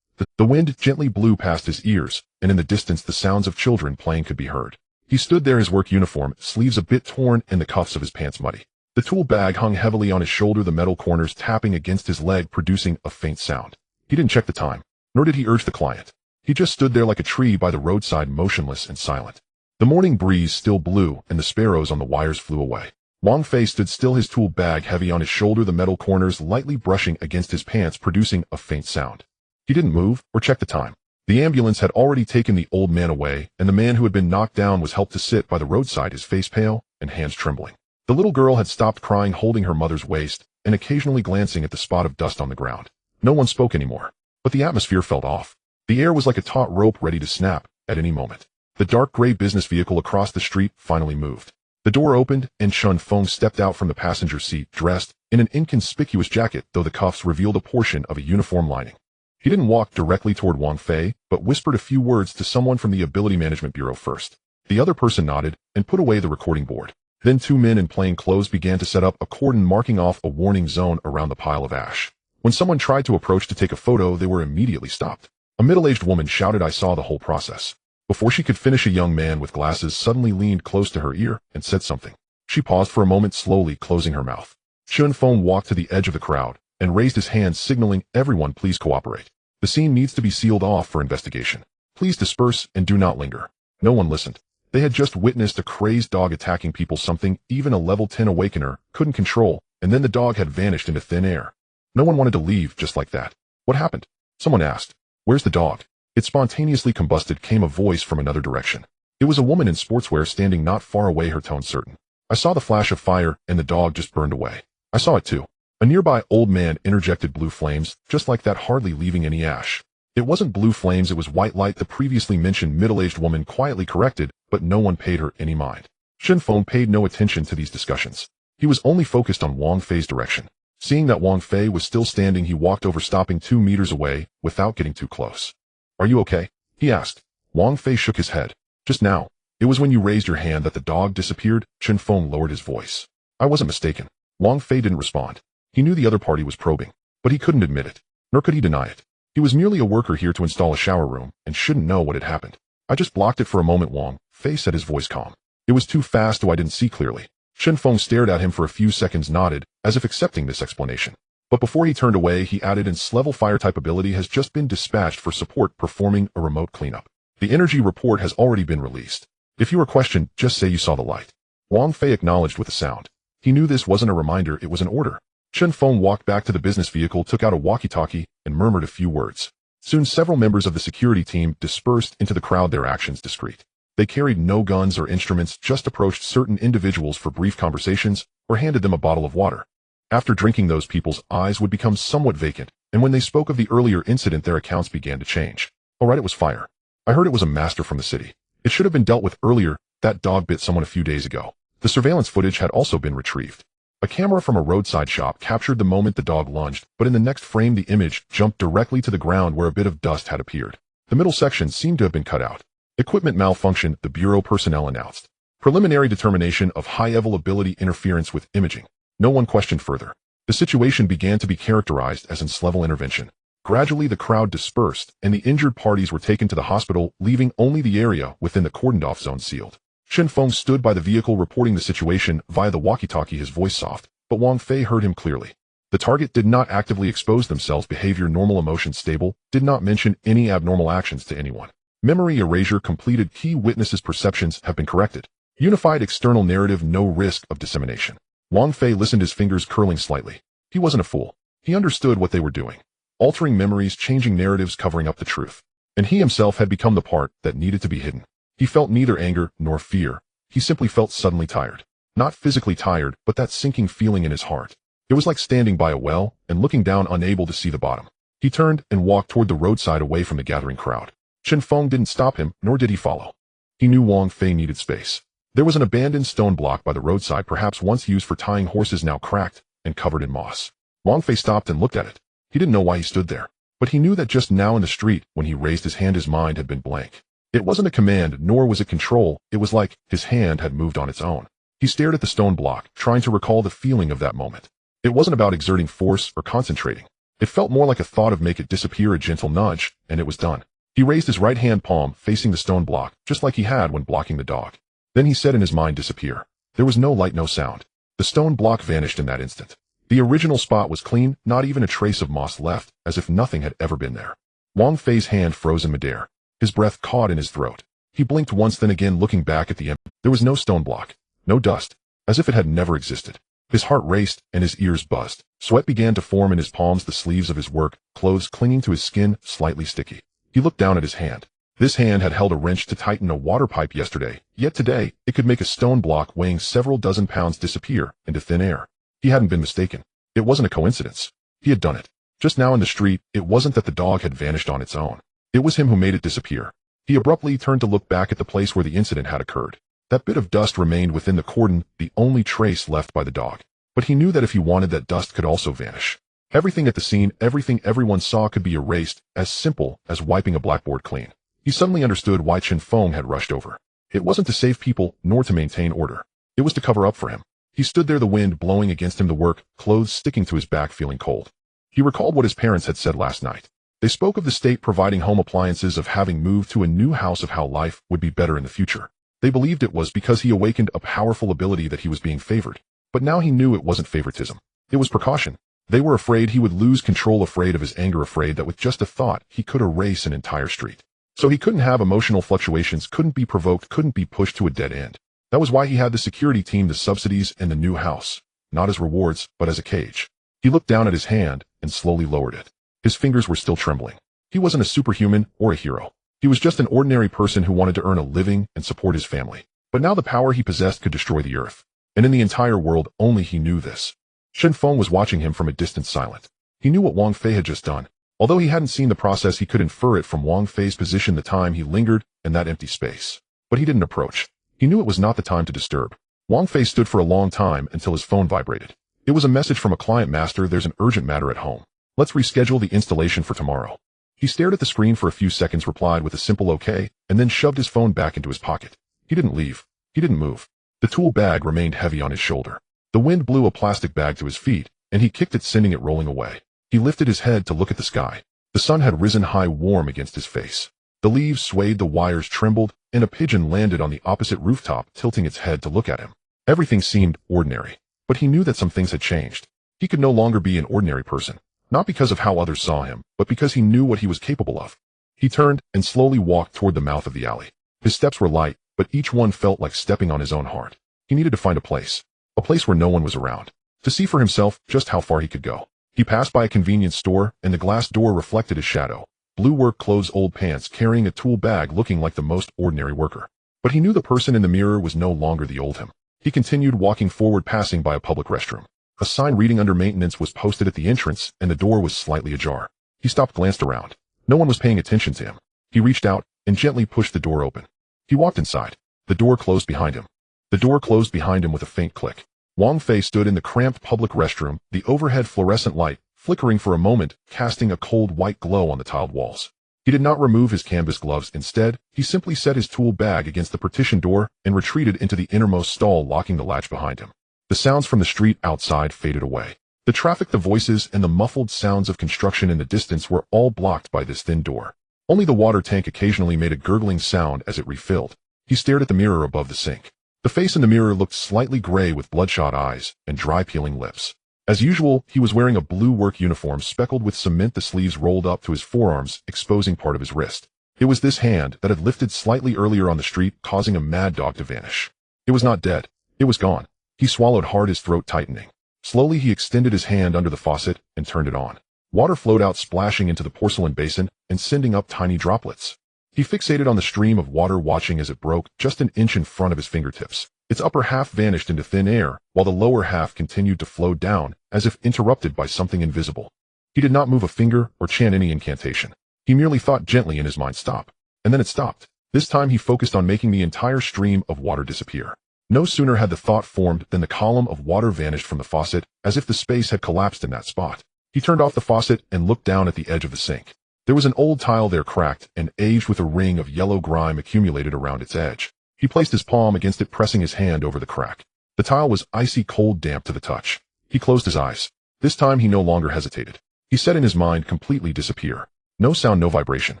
The wind gently blew past his ears, and in the distance the sounds of children playing could be heard. He stood there, his work uniform, sleeves a bit torn and the cuffs of his pants muddy. The tool bag hung heavily on his shoulder, the metal corners tapping against his leg, producing a faint sound. He didn't check the time, nor did he urge the client. He just stood there like a tree by the roadside, motionless and silent. The morning breeze still blew, and the sparrows on the wires flew away. Wang Fei stood still, his tool bag heavy on his shoulder, the metal corners lightly brushing against his pants, producing a faint sound. He didn't move or check the time. The ambulance had already taken the old man away, and the man who had been knocked down was helped to sit by the roadside, his face pale and hands trembling. The little girl had stopped crying, holding her mother's waist and occasionally glancing at the spot of dust on the ground. No one spoke anymore, but the atmosphere felt off. The air was like a taut rope ready to snap at any moment. The dark gray business vehicle across the street finally moved. The door opened, and Chen Feng stepped out from the passenger seat, dressed in an inconspicuous jacket, though the cuffs revealed a portion of a uniform lining. He didn't walk directly toward Wang Fei, but whispered a few words to someone from the Ability Management Bureau first. The other person nodded and put away the recording board. Then 2 men in plain clothes began to set up a cordon marking off a warning zone around the pile of ash. When someone tried to approach to take a photo, they were immediately stopped. A middle-aged woman shouted, "I saw the whole process." Before she could finish, a young man with glasses suddenly leaned close to her ear and said something. She paused for a moment, slowly closing her mouth. Chen Feng walked to the edge of the crowd and raised his hand, signaling, "Everyone, please cooperate. The scene needs to be sealed off for investigation. Please disperse and do not linger." No one listened. They had just witnessed a crazed dog attacking people, something even a level 10 awakener couldn't control, and then the dog had vanished into thin air. No one wanted to leave just like that. What happened? Someone asked. Where's the dog? It spontaneously combusted, came a voice from another direction. It was a woman in sportswear standing not far away, her tone certain. I saw the flash of fire, and the dog just burned away. I saw it too. A nearby old man interjected, blue flames, just like that, hardly leaving any ash. It wasn't blue flames, it was white light, the previously mentioned middle-aged woman quietly corrected, but no one paid her any mind. Shen Feng paid no attention to these discussions. He was only focused on Wang Fei's direction. Seeing that Wang Fei was still standing, he walked over, stopping 2 meters away, without getting too close. Are you okay? He asked. Wang Fei shook his head. Just now. It was when you raised your hand that the dog disappeared. Shen Feng lowered his voice. I wasn't mistaken. Wang Fei didn't respond. He knew the other party was probing, but he couldn't admit it, nor could he deny it. He was merely a worker here to install a shower room, and shouldn't know what had happened. I just blocked it for a moment, Wang Fei said, his voice calm. It was too fast, though I didn't see clearly. Shen Feng stared at him for a few seconds, nodded, as if accepting this explanation. But before he turned away, he added, its level fire type ability has just been dispatched for support performing a remote cleanup. The energy report has already been released. If you are questioned, just say you saw the light. Wang Fei acknowledged with a sound. He knew this wasn't a reminder, it was an order. Shen Feng walked back to the business vehicle, took out a walkie-talkie, and murmured a few words. Soon several members of the security team dispersed into the crowd, their actions discreet. They carried no guns or instruments, just approached certain individuals for brief conversations, or handed them a bottle of water. After drinking, those people's eyes would become somewhat vacant, and when they spoke of the earlier incident, their accounts began to change. Alright, it was fire. I heard it was a master from the city. It should have been dealt with earlier. That dog bit someone a few days ago. The surveillance footage had also been retrieved. A camera from a roadside shop captured the moment the dog lunged, but in the next frame the image jumped directly to the ground where a bit of dust had appeared. The middle section seemed to have been cut out. Equipment malfunction, the bureau personnel announced. Preliminary determination of high-level ability interference with imaging. No one questioned further. The situation began to be characterized as S-level intervention. Gradually the crowd dispersed, and the injured parties were taken to the hospital, leaving only the area within the cordoned-off zone sealed. Shen Feng stood by the vehicle, reporting the situation via the walkie-talkie, his voice soft, but Wang Fei heard him clearly. The target did not actively expose themselves, behavior normal, emotion stable, did not mention any abnormal actions to anyone. Memory erasure completed, key witnesses' perceptions have been corrected. Unified external narrative, no risk of dissemination. Wang Fei listened, his fingers curling slightly. He wasn't a fool. He understood what they were doing. Altering memories, changing narratives, covering up the truth. And he himself had become the part that needed to be hidden. He felt neither anger nor fear. He simply felt suddenly tired. Not physically tired, but that sinking feeling in his heart. It was like standing by a well and looking down, unable to see the bottom. He turned and walked toward the roadside, away from the gathering crowd. Shen Feng didn't stop him, nor did he follow. He knew Wang Fei needed space. There was an abandoned stone block by the roadside, perhaps once used for tying horses, now cracked and covered in moss. Wang Fei stopped and looked at it. He didn't know why he stood there, but he knew that just now in the street, when he raised his hand, his mind had been blank. It wasn't a command, nor was it control. It was like his hand had moved on its own. He stared at the stone block, trying to recall the feeling of that moment. It wasn't about exerting force or concentrating. It felt more like a thought of make it disappear, a gentle nudge, and it was done. He raised his right hand palm, facing the stone block, just like he had when blocking the dog. Then he said in his mind, disappear. There was no light, no sound. The stone block vanished in that instant. The original spot was clean, not even a trace of moss left, as if nothing had ever been there. Wang Fei's hand froze in midair. His breath caught in his throat. He blinked once, then again, looking back at the empty. There was no stone block, no dust, as if it had never existed. His heart raced and his ears buzzed. Sweat began to form in his palms, the sleeves of his work clothes clinging to his skin, slightly sticky. He looked down at his hand. This hand had held a wrench to tighten a water pipe yesterday, yet today it could make a stone block weighing several dozen pounds disappear into thin air. He hadn't been mistaken. It wasn't a coincidence. He had done it. Just now in the street, it wasn't that the dog had vanished on its own. It was him who made it disappear. He abruptly turned to look back at the place where the incident had occurred. That bit of dust remained within the cordon, the only trace left by the dog. But he knew that if he wanted, that dust could also vanish. Everything at the scene, everything everyone saw could be erased, as simple as wiping a blackboard clean. He suddenly understood why Shen Feng had rushed over. It wasn't to save people, nor to maintain order. It was to cover up for him. He stood there, the wind blowing against him, the work clothes sticking to his back, feeling cold. He recalled what his parents had said last night. They spoke of the state providing home appliances, of having moved to a new house, of how life would be better in the future. They believed it was because he awakened a powerful ability that he was being favored. But now he knew it wasn't favoritism. It was precaution. They were afraid he would lose control, afraid of his anger, afraid that with just a thought he could erase an entire street. So he couldn't have emotional fluctuations, couldn't be provoked, couldn't be pushed to a dead end. That was why he had the security team, the subsidies, and the new house. Not as rewards, but as a cage. He looked down at his hand and slowly lowered it. His fingers were still trembling. He wasn't a superhuman or a hero. He was just an ordinary person who wanted to earn a living and support his family. But now the power he possessed could destroy the earth. And in the entire world, only he knew this. Shen Feng was watching him from a distance, silent. He knew what Wang Fei had just done. Although he hadn't seen the process, he could infer it from Wang Fei's position, the time he lingered in that empty space. But he didn't approach. He knew it was not the time to disturb. Wang Fei stood for a long time until his phone vibrated. It was a message from a client. Master, there's an urgent matter at home. Let's reschedule the installation for tomorrow. He stared at the screen for a few seconds, replied with a simple okay, and then shoved his phone back into his pocket. He didn't leave. He didn't move. The tool bag remained heavy on his shoulder. The wind blew a plastic bag to his feet, and he kicked it, sending it rolling away. He lifted his head to look at the sky. The sun had risen high, warm against his face. The leaves swayed, the wires trembled, and a pigeon landed on the opposite rooftop, tilting its head to look at him. Everything seemed ordinary, but he knew that some things had changed. He could no longer be an ordinary person, not because of how others saw him, but because he knew what he was capable of. He turned and slowly walked toward the mouth of the alley. His steps were light, but each one felt like stepping on his own heart. He needed to find a place where no one was around, to see for himself just how far he could go. He passed by a convenience store, and the glass door reflected his shadow. Blue work clothes, old pants, carrying a tool bag, looking like the most ordinary worker. But he knew the person in the mirror was no longer the old him. He continued walking forward, passing by a public restroom. A sign reading under maintenance was posted at the entrance, and the door was slightly ajar. He stopped, glanced around. No one was paying attention to him. He reached out and gently pushed the door open. He walked inside. The door closed behind him. The door closed behind him with a faint click. Wang Fei stood in the cramped public restroom, the overhead fluorescent light flickering for a moment, casting a cold white glow on the tiled walls. He did not remove his canvas gloves. Instead, he simply set his tool bag against the partition door and retreated into the innermost stall, locking the latch behind him. The sounds from the street outside faded away. The traffic, the voices, and the muffled sounds of construction in the distance were all blocked by this thin door. Only the water tank occasionally made a gurgling sound as it refilled. He stared at the mirror above the sink. The face in the mirror looked slightly gray, with bloodshot eyes and dry, peeling lips. As usual, he was wearing a blue work uniform speckled with cement, the sleeves rolled up to his forearms, exposing part of his wrist. It was this hand that had lifted slightly earlier on the street, causing a mad dog to vanish. It was not dead. It was gone. He swallowed hard, his throat tightening. Slowly he extended his hand under the faucet and turned it on. Water flowed out, splashing into the porcelain basin and sending up tiny droplets. He fixated on the stream of water, watching as it broke just an inch in front of his fingertips. Its upper half vanished into thin air, while the lower half continued to flow down, as if interrupted by something invisible. He did not move a finger or chant any incantation. He merely thought gently in his mind, stop. And then it stopped. This time he focused on making the entire stream of water disappear. No sooner had the thought formed than the column of water vanished from the faucet, as if the space had collapsed in that spot. He turned off the faucet and looked down at the edge of the sink. There was an old tile there, cracked and aged, with a ring of yellow grime accumulated around its edge. He placed his palm against it, pressing his hand over the crack. The tile was icy cold, damp to the touch. He closed his eyes. This time he no longer hesitated. He said in his mind, completely disappear. No sound, no vibration.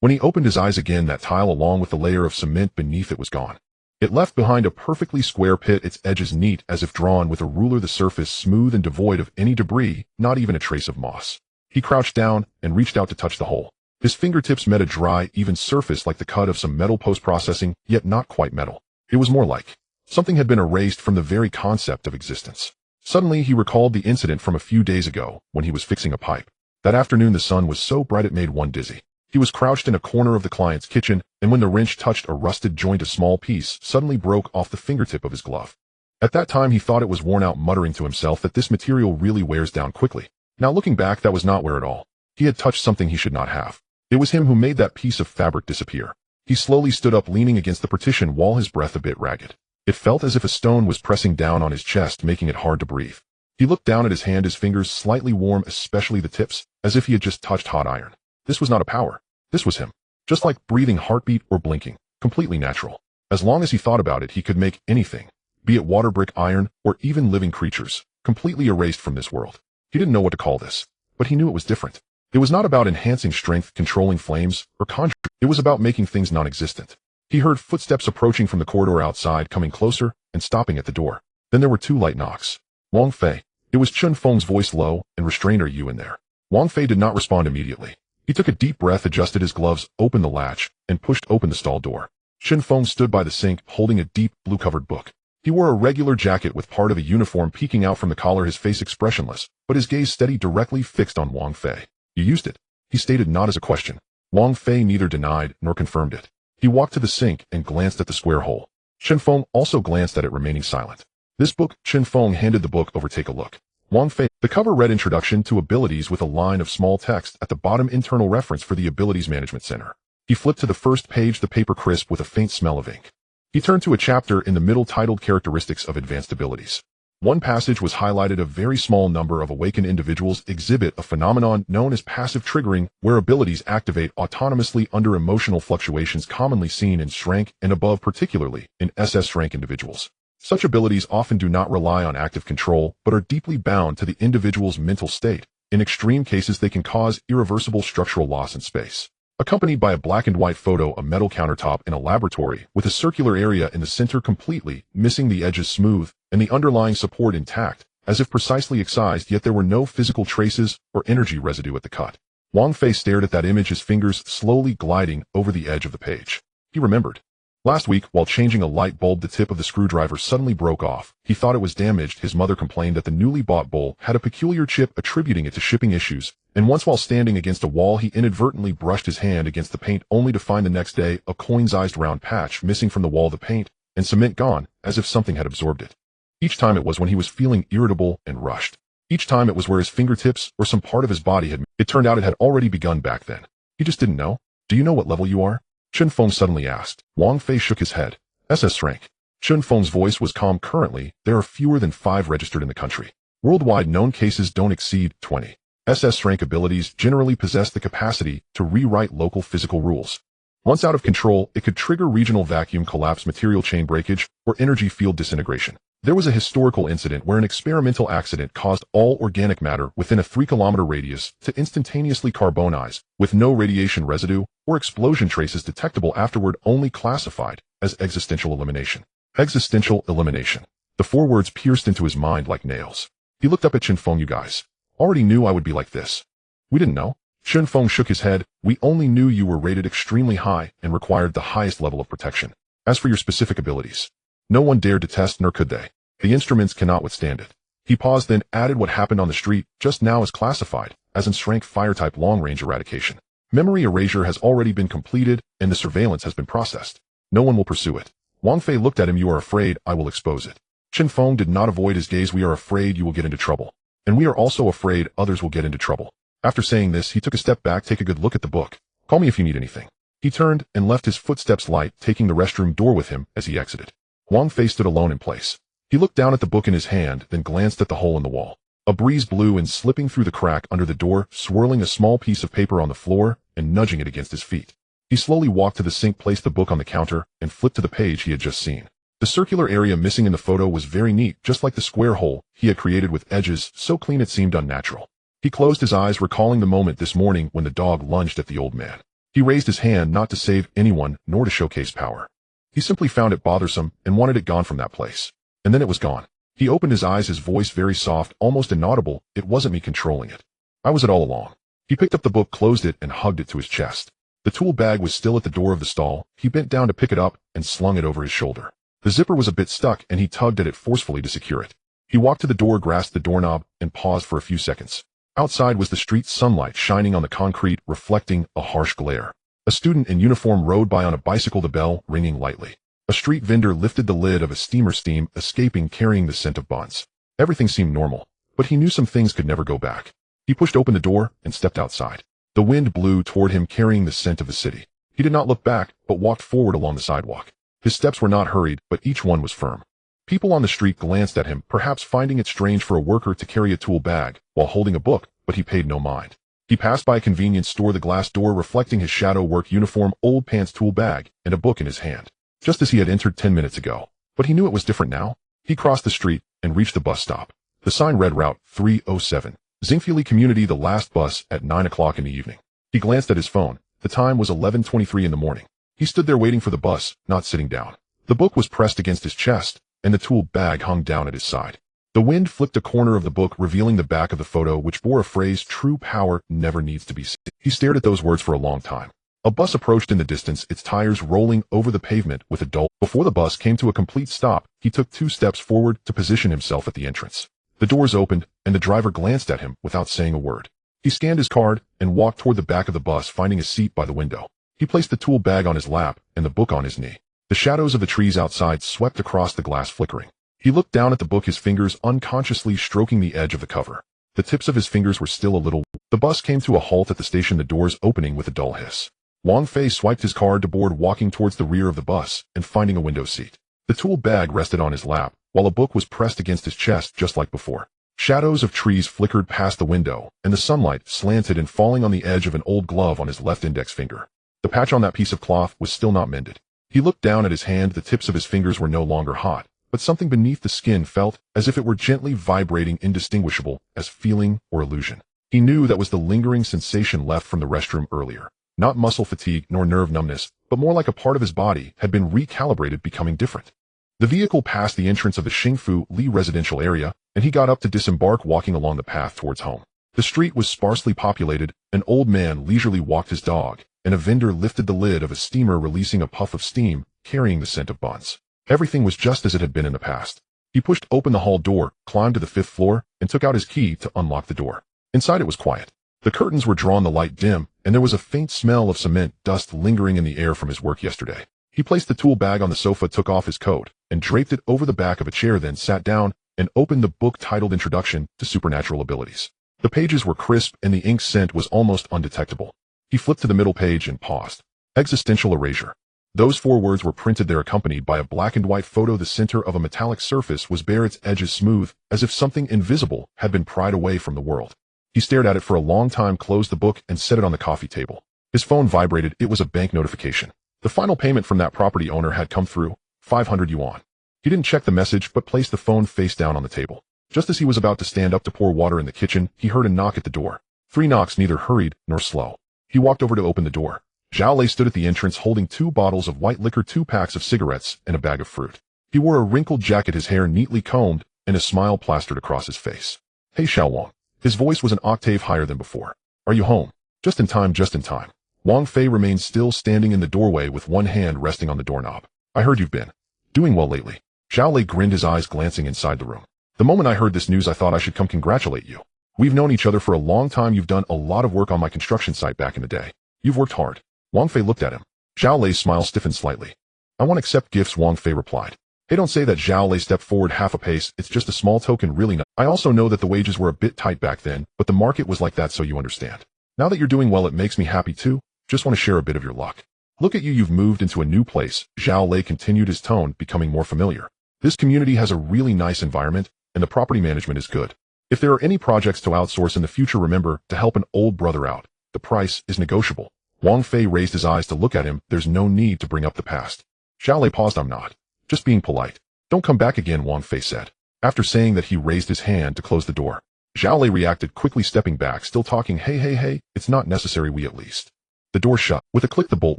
When he opened his eyes again, that tile, along with the layer of cement beneath it, was gone. It left behind a perfectly square pit, its edges neat as if drawn with a ruler, the surface smooth and devoid of any debris, not even a trace of moss. He crouched down and reached out to touch the hole. His fingertips met a dry, even surface, like the cut of some metal post-processing, yet not quite metal. It was more like something had been erased from the very concept of existence. Suddenly he recalled the incident from a few days ago, when he was fixing a pipe. That afternoon the sun was so bright it made one dizzy. He was crouched in a corner of the client's kitchen, and when the wrench touched a rusted joint, a small piece suddenly broke off the fingertip of his glove. At that time he thought it was worn out, muttering to himself that this material really wears down quickly. Now looking back, that was not wear at all. He had touched something he should not have. It was him who made that piece of fabric disappear. He slowly stood up, leaning against the partition wall, his breath a bit ragged. It felt as if a stone was pressing down on his chest, making it hard to breathe. He looked down at his hand, his fingers slightly warm, especially the tips, as if he had just touched hot iron. This was not a power. This was him. Just like breathing, heartbeat, or blinking. Completely natural. As long as he thought about it, he could make anything, be it water, brick, iron, or even living creatures, completely erased from this world. He didn't know what to call this, but he knew it was different. It was not about enhancing strength, controlling flames, or conjuring. It was about making things non-existent. He heard footsteps approaching from the corridor outside, coming closer and stopping at the door. Then there were two light knocks. Wang Fei. It was Chun Feng's voice, low and restrained. Are you in there? Wang Fei did not respond immediately. He took a deep breath, adjusted his gloves, opened the latch, and pushed open the stall door. Chen Feng stood by the sink, holding a deep, blue-covered book. He wore a regular jacket with part of a uniform peeking out from the collar, his face expressionless, but his gaze steady, directly fixed on Wang Fei. "You used it," he stated, not as a question. Wang Fei neither denied nor confirmed it. He walked to the sink and glanced at the square hole. Chen Feng also glanced at it, remaining silent. "This book," Chen Feng handed the book over. "Take a look." Wang Fei. The cover read Introduction to Abilities with a line of small text at the bottom, internal reference for the Abilities Management Center. He flipped to the first page, the paper crisp with a faint smell of ink. He turned to a chapter in the middle titled Characteristics of Advanced Abilities. One passage was highlighted. A very small number of awakened individuals exhibit a phenomenon known as passive triggering, where abilities activate autonomously under emotional fluctuations commonly seen in S-Rank and above, particularly in SSS-Rank individuals. Such abilities often do not rely on active control, but are deeply bound to the individual's mental state. In extreme cases, they can cause irreversible structural loss in space. Accompanied by a black and white photo, a metal countertop in a laboratory with a circular area in the center completely missing, the edges smooth, and the underlying support intact, as if precisely excised, yet there were no physical traces or energy residue at the cut. Wang Fei stared at that image, his fingers slowly gliding over the edge of the page. He remembered. Last week, while changing a light bulb, the tip of the screwdriver suddenly broke off. He thought it was damaged. His mother complained that the newly bought bowl had a peculiar chip, attributing it to shipping issues, and once while standing against a wall, he inadvertently brushed his hand against the paint, only to find the next day a coin-sized round patch missing from the wall, the paint and cement gone, as if something had absorbed it. Each time it was when he was feeling irritable and rushed. Each time it was where his fingertips or some part of his body had. It turned out it had already begun back then. He just didn't know. "Do you know what level you are?" Chen Feng suddenly asked. Wang Fei shook his head. "SS-Rank." Chen Feng's voice was calm. "Currently, there are fewer than 5 registered in the country. Worldwide, known cases don't exceed 20. SS-Rank abilities generally possess the capacity to rewrite local physical rules. Once out of control, it could trigger regional vacuum collapse, material chain breakage, or energy field disintegration. There was a historical incident where an experimental accident caused all organic matter within a 3-kilometer radius to instantaneously carbonize, with no radiation residue or explosion traces detectable afterward, only classified as existential elimination. Existential elimination. The 4 words pierced into his mind like nails. He looked up at Chen Feng. "You guys already knew I would be like this." "We didn't know." Chen Feng shook his head. "We only knew you were rated extremely high and required the highest level of protection. As for your specific abilities, no one dared to test, nor could they. The instruments cannot withstand it." He paused, then added, "What happened on the street just now is classified as in strength fire-type long-range eradication. Memory erasure has already been completed, and the surveillance has been processed. No one will pursue it." Wang Fei looked at him. "You are afraid I will expose it." Chen Feng did not avoid his gaze. "We are afraid you will get into trouble. And we are also afraid others will get into trouble." After saying this, he took a step back. "Take a good look at the book. Call me if you need anything." He turned and left, his footsteps light, taking the restroom door with him as he exited. Wang Fei stood alone in place. He looked down at the book in his hand, then glanced at the hole in the wall. A breeze blew in, slipping through the crack under the door, swirling a small piece of paper on the floor and nudging it against his feet. He slowly walked to the sink, placed the book on the counter, and flipped to the page he had just seen. The circular area missing in the photo was very neat, just like the square hole he had created, with edges so clean it seemed unnatural. He closed his eyes, recalling the moment this morning when the dog lunged at the old man. He raised his hand, not to save anyone, nor to showcase power. He simply found it bothersome and wanted it gone from that place. And then it was gone. He opened his eyes, his voice very soft, almost inaudible. "It wasn't me controlling it. I was it all along." He picked up the book, closed it, and hugged it to his chest. The tool bag was still at the door of the stall. He bent down to pick it up and slung it over his shoulder. The zipper was a bit stuck, and he tugged at it forcefully to secure it. He walked to the door, grasped the doorknob, and paused for a few seconds. Outside was the street, sunlight shining on the concrete, reflecting a harsh glare. A student in uniform rode by on a bicycle, the bell ringing lightly. A street vendor lifted the lid of a steamer, steam escaping, carrying the scent of buns. Everything seemed normal, but he knew some things could never go back. He pushed open the door and stepped outside. The wind blew toward him, carrying the scent of the city. He did not look back, but walked forward along the sidewalk. His steps were not hurried, but each one was firm. People on the street glanced at him, perhaps finding it strange for a worker to carry a tool bag while holding a book, but he paid no mind. He passed by a convenience store, the glass door reflecting his shadow work uniform, old pants, tool bag, and a book in his hand, just as he had entered 10 minutes ago. But he knew it was different now. He crossed the street and reached the bus stop. The sign read Route 307, Zingfili Community, the last bus at 9 o'clock in the evening. He glanced at his phone. The time was 11:23 in the morning. He stood there waiting for the bus, not sitting down. The book was pressed against his chest, and the tool bag hung down at his side. The wind flicked a corner of the book, revealing the back of the photo, which bore a phrase, "True power never needs to be seen." He stared at those words for a long time. A bus approached in the distance, its tires rolling over the pavement with a dull. Before the bus came to a complete stop, he took 2 steps forward to position himself at the entrance. The doors opened, and the driver glanced at him without saying a word. He scanned his card and walked toward the back of the bus, finding a seat by the window. He placed the tool bag on his lap and the book on his knee. The shadows of the trees outside swept across the glass, flickering. He looked down at the book, his fingers unconsciously stroking the edge of the cover. The tips of his fingers were still a little. The bus came to a halt at the station, the doors opening with a dull hiss. Wang Fei swiped his card to board, walking towards the rear of the bus and finding a window seat. The tool bag rested on his lap, while a book was pressed against his chest just like before. Shadows of trees flickered past the window, and the sunlight slanted and falling on the edge of an old glove on his left index finger. The patch on that piece of cloth was still not mended. He looked down at his hand. The tips of his fingers were no longer hot, but something beneath the skin felt as if it were gently vibrating, indistinguishable as feeling or illusion. He knew that was the lingering sensation left from the restroom earlier. Not muscle fatigue nor nerve numbness, but more like a part of his body had been recalibrated, becoming different. The vehicle passed the entrance of the Xingfu Li residential area, and he got up to disembark, walking along the path towards home. The street was sparsely populated. An old man leisurely walked his dog, and a vendor lifted the lid of a steamer, releasing a puff of steam, carrying the scent of buns. Everything was just as it had been in the past. He pushed open the hall door, climbed to the 5th floor, and took out his key to unlock the door. Inside it was quiet. The curtains were drawn, the light dim, and there was a faint smell of cement dust lingering in the air from his work yesterday. He placed the tool bag on the sofa, took off his coat, and draped it over the back of a chair, then sat down and opened the book titled Introduction to Supernatural Abilities. The pages were crisp and the ink scent was almost undetectable. He flipped to the middle page and paused. Existential erasure. Those 4 words were printed there, accompanied by a black and white photo. The center of a metallic surface was bare, its edges smooth, as if something invisible had been pried away from the world. He stared at it for a long time, closed the book, and set it on the coffee table. His phone vibrated. It was a bank notification. The final payment from that property owner had come through, 500 yuan. He didn't check the message, but placed the phone face down on the table. Just as he was about to stand up to pour water in the kitchen, he heard a knock at the door. 3 knocks, neither hurried nor slow. He walked over to open the door. Zhao Lei stood at the entrance, holding 2 bottles of white liquor, 2 packs of cigarettes, and a bag of fruit. He wore a wrinkled jacket, his hair neatly combed, and a smile plastered across his face. "Hey, Xiao Wang." His voice was an octave higher than before. "Are you home?" "Just in time, just in time." Wang Fei remained still, standing in the doorway with one hand resting on the doorknob. "I heard you've been doing well lately." Zhao Lei grinned, his eyes glancing inside the room. "The moment I heard this news, I thought I should come congratulate you. We've known each other for a long time. You've done a lot of work on my construction site back in the day. You've worked hard." Wang Fei looked at him. Zhao Lei's smile stiffened slightly. "I won't accept gifts," Wang Fei replied. "Hey, don't say that." Zhao Lei stepped forward half a pace. "It's just a small token, really not. I also know that the wages were a bit tight back then, but the market was like that, so you understand. Now that you're doing well, it makes me happy too. Just want to share a bit of your luck. Look at you, you've moved into a new place." Zhao Lei continued, his tone becoming more familiar. "This community has a really nice environment, and the property management is good. If there are any projects to outsource in the future, remember to help an old brother out. The price is negotiable." Wang Fei raised his eyes to look at him. "There's no need to bring up the past." Zhao Lei paused. "I'm not. Just being polite." "Don't come back again," Wang Fei said. After saying that, he raised his hand to close the door. Zhao Lei reacted quickly, stepping back, still talking. Hey, it's not necessary, we at least." The door shut. With a click, the bolt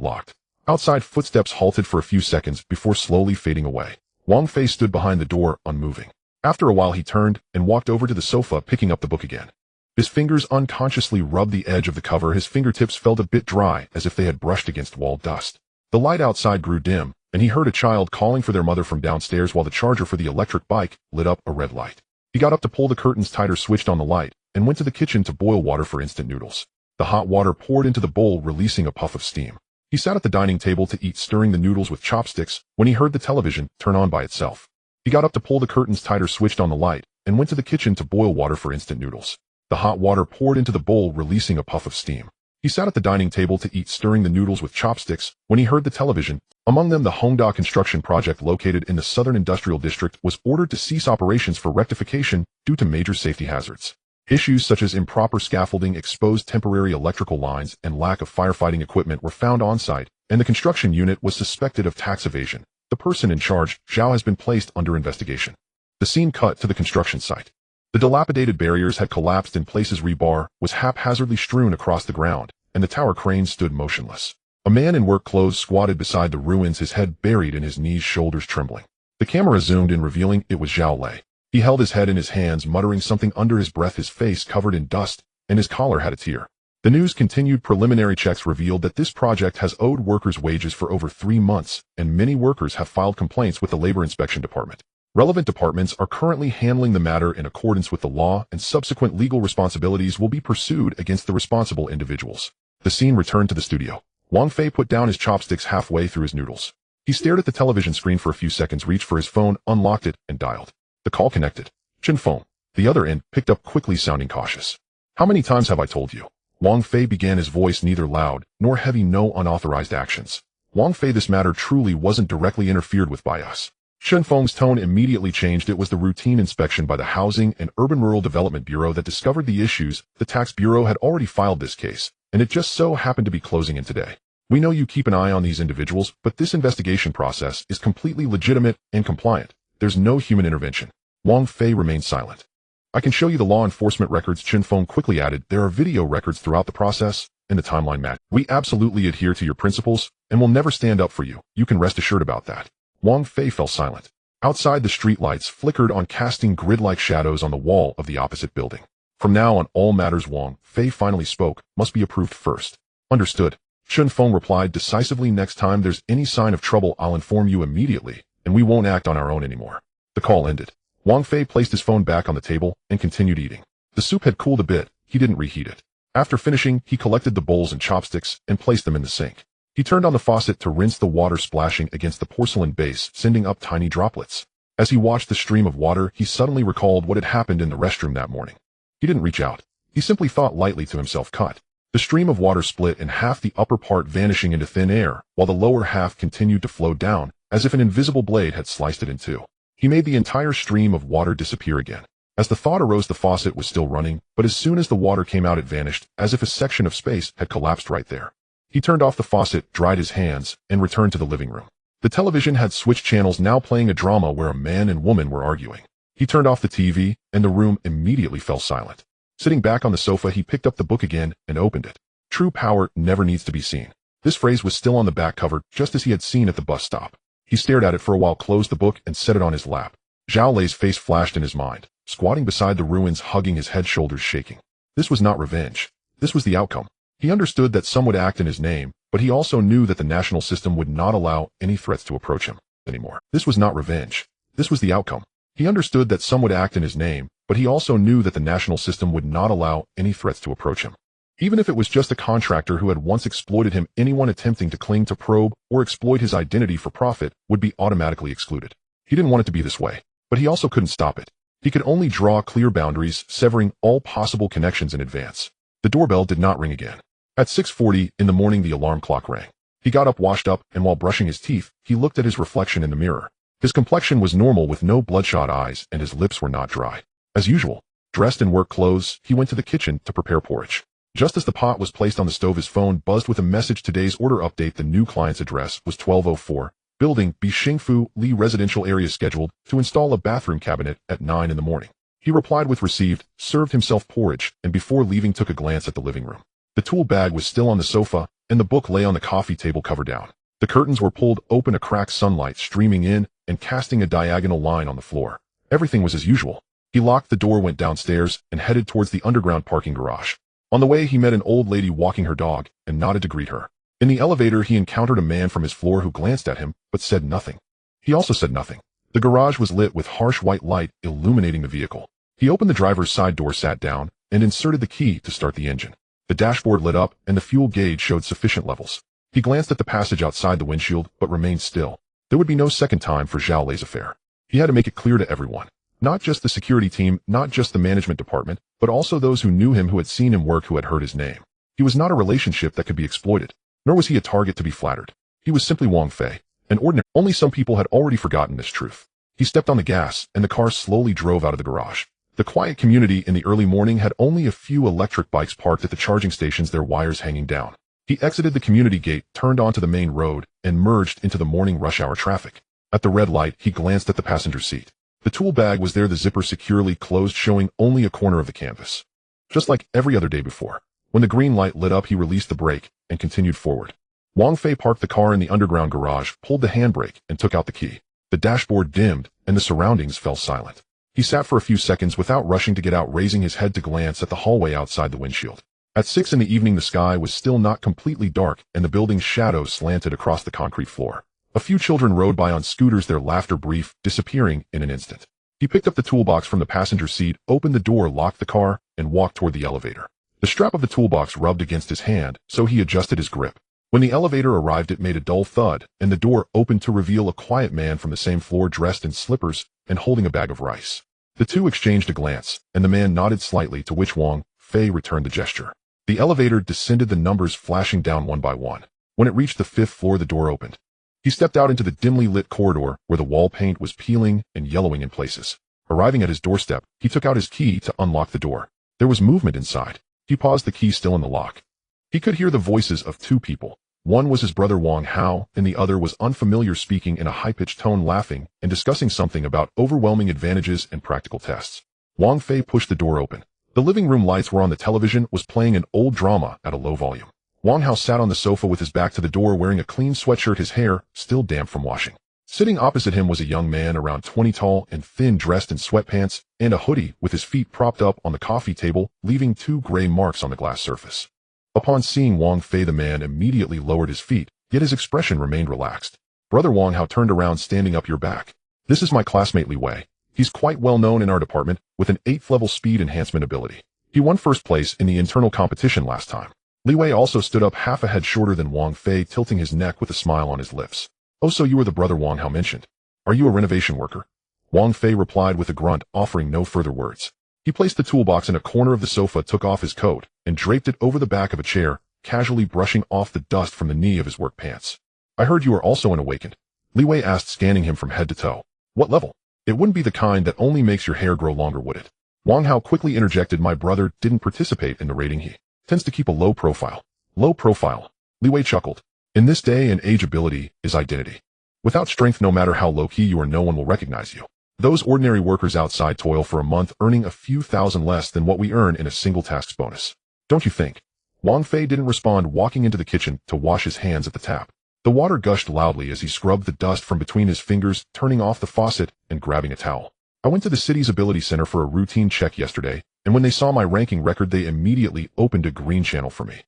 locked. Outside, footsteps halted for a few seconds before slowly fading away. Wang Fei stood behind the door, unmoving. After a while, he turned and walked over to the sofa, picking up the book again. His fingers unconsciously rubbed the edge of the cover. His fingertips felt a bit dry, as if they had brushed against wall dust. The light outside grew dim, and he heard a child calling for their mother from downstairs, while the charger for the electric bike lit up a red light. He got up to pull the curtains tighter, switched on the light, and went to the kitchen to boil water for instant noodles. The hot water poured into the bowl, releasing a puff of steam. He sat at the dining table to eat, stirring the noodles with chopsticks, when he heard the television turn on by itself. He got up to pull the curtains tighter, switched on the light, and went to the kitchen to boil water for instant noodles. The hot water poured into the bowl, releasing a puff of steam. He sat at the dining table to eat, stirring the noodles with chopsticks, when he heard the television. Among them, the Hongda construction project located in the Southern Industrial District was ordered to cease operations for rectification due to major safety hazards. Issues such as improper scaffolding, exposed temporary electrical lines, and lack of firefighting equipment were found on site, and the construction unit was suspected of tax evasion. The person in charge, Zhao, has been placed under investigation. The scene cut to the construction site. The dilapidated barriers had collapsed in places, rebar was haphazardly strewn across the ground, and the tower crane stood motionless. A man in work clothes squatted beside the ruins, his head buried in his knees, shoulders trembling. The camera zoomed in, revealing it was Zhao Lei. He held his head in his hands, muttering something under his breath, his face covered in dust, and his collar had a tear. The news continued. Preliminary checks revealed that this project has owed workers wages for over 3 months, and many workers have filed complaints with the Labor Inspection Department. Relevant departments are currently handling the matter in accordance with the law, and subsequent legal responsibilities will be pursued against the responsible individuals. The scene returned to the studio. Wang Fei put down his chopsticks halfway through his noodles. He stared at the television screen for a few seconds, reached for his phone, unlocked it, and dialed. The call connected. Chen Feng. The other end picked up quickly, sounding cautious. How many times have I told you? Wang Fei began, his voice neither loud nor heavy. No unauthorized actions. Wang Fei, this matter truly wasn't directly interfered with by us. Chen Feng's tone immediately changed. It was the routine inspection by the Housing and Urban Rural Development Bureau that discovered the issues. The Tax Bureau had already filed this case, and it just so happened to be closing in today. We know you keep an eye on these individuals, but this investigation process is completely legitimate and compliant. There's no human intervention. Wang Fei remained silent. I can show you the law enforcement records, Chen Feng quickly added. There are video records throughout the process, and the timeline match. We absolutely adhere to your principles, and will never stand up for you. You can rest assured about that. Wang Fei fell silent. Outside, the streetlights flickered on, casting grid-like shadows on the wall of the opposite building. From now on, all matters, Wang Fei finally spoke, must be approved first. Understood. Chen Feng replied decisively. Next time there's any sign of trouble, I'll inform you immediately, and we won't act on our own anymore. The call ended. Wang Fei placed his phone back on the table and continued eating. The soup had cooled a bit. He didn't reheat it. After finishing, he collected the bowls and chopsticks and placed them in the sink. He turned on the faucet to rinse the water, splashing against the porcelain base, sending up tiny droplets. As he watched the stream of water, he suddenly recalled what had happened in the restroom that morning. He didn't reach out. He simply thought lightly to himself, cut. The stream of water split in half, the upper part vanishing into thin air, while the lower half continued to flow down, as if an invisible blade had sliced it in two. He made the entire stream of water disappear again. As the thought arose, the faucet was still running, but as soon as the water came out, it vanished, as if a section of space had collapsed right there. He turned off the faucet, dried his hands, and returned to the living room. The television had switched channels, now playing a drama where a man and woman were arguing. He turned off the TV, and the room immediately fell silent. Sitting back on the sofa, he picked up the book again and opened it. True power never needs to be seen. This phrase was still on the back cover, just as he had seen at the bus stop. He stared at it for a while, closed the book, and set it on his lap. Zhao Lei's face flashed in his mind, squatting beside the ruins, hugging his head, shoulders shaking. This was not revenge. This was the outcome. He understood that some would act in his name, but he also knew that the national system would not allow any threats to approach him anymore. This was not revenge. This was the outcome. He understood that some would act in his name, but he also knew that the national system would not allow any threats to approach him. Even if it was just a contractor who had once exploited him, anyone attempting to cling to, probe, or exploit his identity for profit would be automatically excluded. He didn't want it to be this way, but he also couldn't stop it. He could only draw clear boundaries, severing all possible connections in advance. The doorbell did not ring again. At 6:40 in the morning, the alarm clock rang. He got up, washed up, and while brushing his teeth, he looked at his reflection in the mirror. His complexion was normal, with no bloodshot eyes, and his lips were not dry. As usual, dressed in work clothes, he went to the kitchen to prepare porridge. Just as the pot was placed on the stove, his phone buzzed with a message. Today's order update. The new client's address was 1204, Building B, Xingfu Li Residential Area, scheduled to install a bathroom cabinet at 9 in the morning. He replied with received, served himself porridge, and before leaving took a glance at the living room. The tool bag was still on the sofa, and the book lay on the coffee table, cover down. The curtains were pulled open, a cracked sunlight streaming in and casting a diagonal line on the floor. Everything was as usual. He locked the door, went downstairs, and headed towards the underground parking garage. On the way, he met an old lady walking her dog and nodded to greet her. In the elevator, he encountered a man from his floor who glanced at him, but said nothing. He also said nothing. The garage was lit with harsh white light illuminating the vehicle. He opened the driver's side door, sat down, and inserted the key to start the engine. The dashboard lit up, and the fuel gauge showed sufficient levels. He glanced at the passage outside the windshield, but remained still. There would be no second time for Zhao Lei's affair. He had to make it clear to everyone. Not just the security team, not just the management department, but also those who knew him, who had seen him work, who had heard his name. He was not a relationship that could be exploited, nor was he a target to be flattered. He was simply Wang Fei, an ordinary. Only some people had already forgotten this truth. He stepped on the gas, and the car slowly drove out of the garage. The quiet community in the early morning had only a few electric bikes parked at the charging stations, their wires hanging down. He exited the community gate, turned onto the main road, and merged into the morning rush hour traffic. At the red light, he glanced at the passenger seat. The tool bag was there, the zipper securely closed, showing only a corner of the canvas. Just like every other day before. When the green light lit up, he released the brake and continued forward. Wang Fei parked the car in the underground garage, pulled the handbrake, and took out the key. The dashboard dimmed, and the surroundings fell silent. He sat for a few seconds without rushing to get out, raising his head to glance at the hallway outside the windshield. At 6 in the evening the sky was still not completely dark and the building's shadows slanted across the concrete floor. A few children rode by on scooters, their laughter brief, disappearing in an instant. He picked up the toolbox from the passenger seat, opened the door, locked the car, and walked toward the elevator. The strap of the toolbox rubbed against his hand, so he adjusted his grip. When the elevator arrived it made a dull thud, and the door opened to reveal a quiet man from the same floor dressed in slippers and holding a bag of rice. The two exchanged a glance, and the man nodded slightly, to which Wang Fei returned the gesture. The elevator descended, the numbers flashing down one by one. When it reached the 5th floor the door opened. He stepped out into the dimly lit corridor where the wall paint was peeling and yellowing in places. Arriving at his doorstep, he took out his key to unlock the door. There was movement inside. He paused, the key still in the lock. He could hear the voices of two people. One was his brother Wang Hao, and the other was unfamiliar, speaking in a high-pitched tone, laughing and discussing something about overwhelming advantages and practical tests. Wang Fei pushed the door open. The living room lights were on, the television was playing an old drama at a low volume. Wang Hao sat on the sofa with his back to the door, wearing a clean sweatshirt, his hair still damp from washing. Sitting opposite him was a young man around 20, tall and thin, dressed in sweatpants and a hoodie, with his feet propped up on the coffee table, leaving 2 gray marks on the glass surface. Upon seeing Wang Fei the man immediately lowered his feet, yet his expression remained relaxed. Brother Wang Hao turned around, standing up. Your back. This is my classmate Li Wei. He's quite well known in our department, with an 8th level speed enhancement ability. He won first place in the internal competition last time. Li Wei also stood up, half a head shorter than Wang Fei, tilting his neck with a smile on his lips. Oh, so you are the brother Wang Hao mentioned. Are you a renovation worker? Wang Fei replied with a grunt, offering no further words. He placed the toolbox in a corner of the sofa, took off his coat, and draped it over the back of a chair, casually brushing off the dust from the knee of his work pants. I heard you are also an awakened. Li Wei asked, scanning him from head to toe. What level? It wouldn't be the kind that only makes your hair grow longer, would it? Wang Hao quickly interjected. My brother didn't participate in the raiding. He tends to keep a low profile. Low profile. Li Wei chuckled. In this day and age, ability is identity. Without strength, no matter how low-key you are, no one will recognize you. Those ordinary workers outside toil for a month, earning a few thousand less than what we earn in a single task's bonus. Don't you think? Wang Fei didn't respond, walking into the kitchen to wash his hands at the tap. The water gushed loudly as he scrubbed the dust from between his fingers, turning off the faucet and grabbing a towel. I went to the city's ability center for a routine check yesterday, and when they saw my ranking record they immediately opened a green channel for me.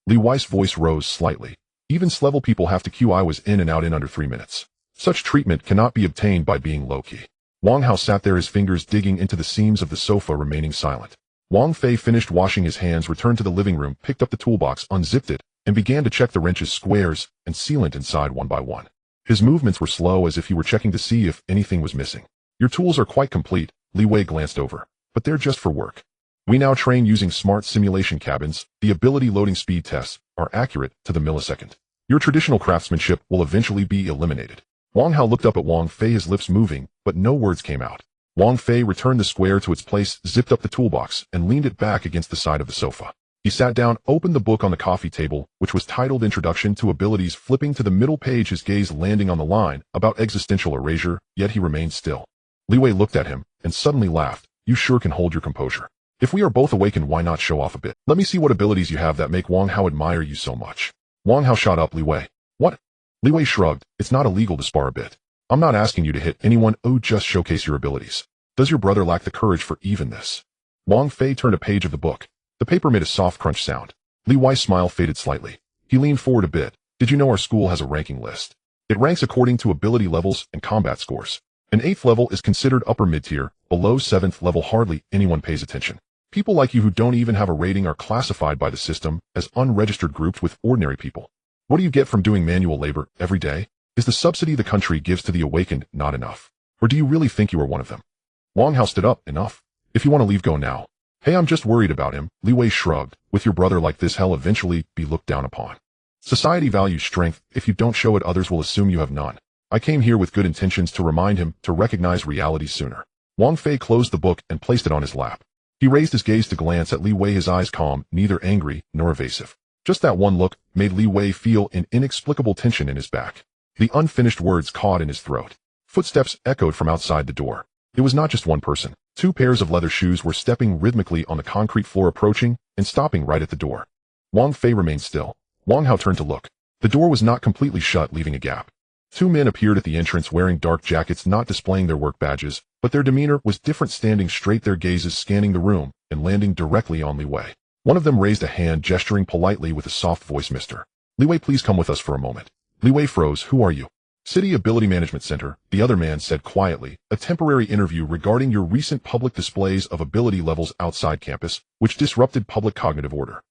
Li Wei's voice rose slightly. Even S-level people have to queue. I was in and out in under 3 minutes. Such treatment cannot be obtained by being low-key. Wang Hao sat there, his fingers digging into the seams of the sofa, remaining silent. Wang Fei finished washing his hands, returned to the living room, picked up the toolbox, unzipped it, and began to check the wrenches, squares, and sealant inside one by one. His movements were slow, as if he were checking to see if anything was missing. Your tools are quite complete, Li Wei glanced over, but they're just for work. We now train using smart simulation cabins. The ability loading speed tests are accurate to the millisecond. Your traditional craftsmanship will eventually be eliminated. Wang Hao looked up at Wang Fei, his lips moving, but no words came out. Wang Fei returned the square to its place, zipped up the toolbox, and leaned it back against the side of the sofa. He sat down, opened the book on the coffee table, which was titled Introduction to Abilities, flipping to the middle page, his gaze landing on the line about existential erasure, yet he remained still. Li Wei looked at him, and suddenly laughed. You sure can hold your composure. If we are both awakened, why not show off a bit? Let me see what abilities you have that make Wang Hao admire you so much. Wang Hao shot up. Li Wei. What? Li Wei shrugged. It's not illegal to spar a bit. I'm not asking you to hit anyone. Oh, just showcase your abilities. Does your brother lack the courage for even this? Wang Fei turned a page of the book. The paper made a soft crunch sound. Li Wei's smile faded slightly. He leaned forward a bit. Did you know our school has a ranking list? It ranks according to ability levels and combat scores. An 8th level is considered upper mid-tier. Below 7th level hardly anyone pays attention. People like you who don't even have a rating are classified by the system as unregistered, grouped with ordinary people. What do you get from doing manual labor every day? Is the subsidy the country gives to the awakened not enough? Or do you really think you are one of them? Wang Hao stood up. Enough. If you want to leave, go now. Hey, I'm just worried about him. Li Wei shrugged. With your brother like this, he'll eventually be looked down upon. Society values strength. If you don't show it, others will assume you have none. I came here with good intentions to remind him to recognize reality sooner. Wang Fei closed the book and placed it on his lap. He raised his gaze to glance at Li Wei, his eyes calm, neither angry nor evasive. Just that one look made Li Wei feel an inexplicable tension in his back. The unfinished words caught in his throat. Footsteps echoed from outside the door. It was not just one person. 2 pairs of leather shoes were stepping rhythmically on the concrete floor, approaching and stopping right at the door. Wang Fei remained still. Wang Hao turned to look. The door was not completely shut, leaving a gap. 2 men appeared at the entrance, wearing dark jackets, not displaying their work badges, but their demeanor was different, standing straight, their gazes scanning the room and landing directly on Li Wei. One of them raised a hand, gesturing politely with a soft voice. Mr. Li Wei, please come with us for a moment. Li Wei froze. Who are you? City Ability Management Center, the other man said quietly. A temporary interview regarding your recent public displays of ability levels outside campus, which disrupted public cognitive order.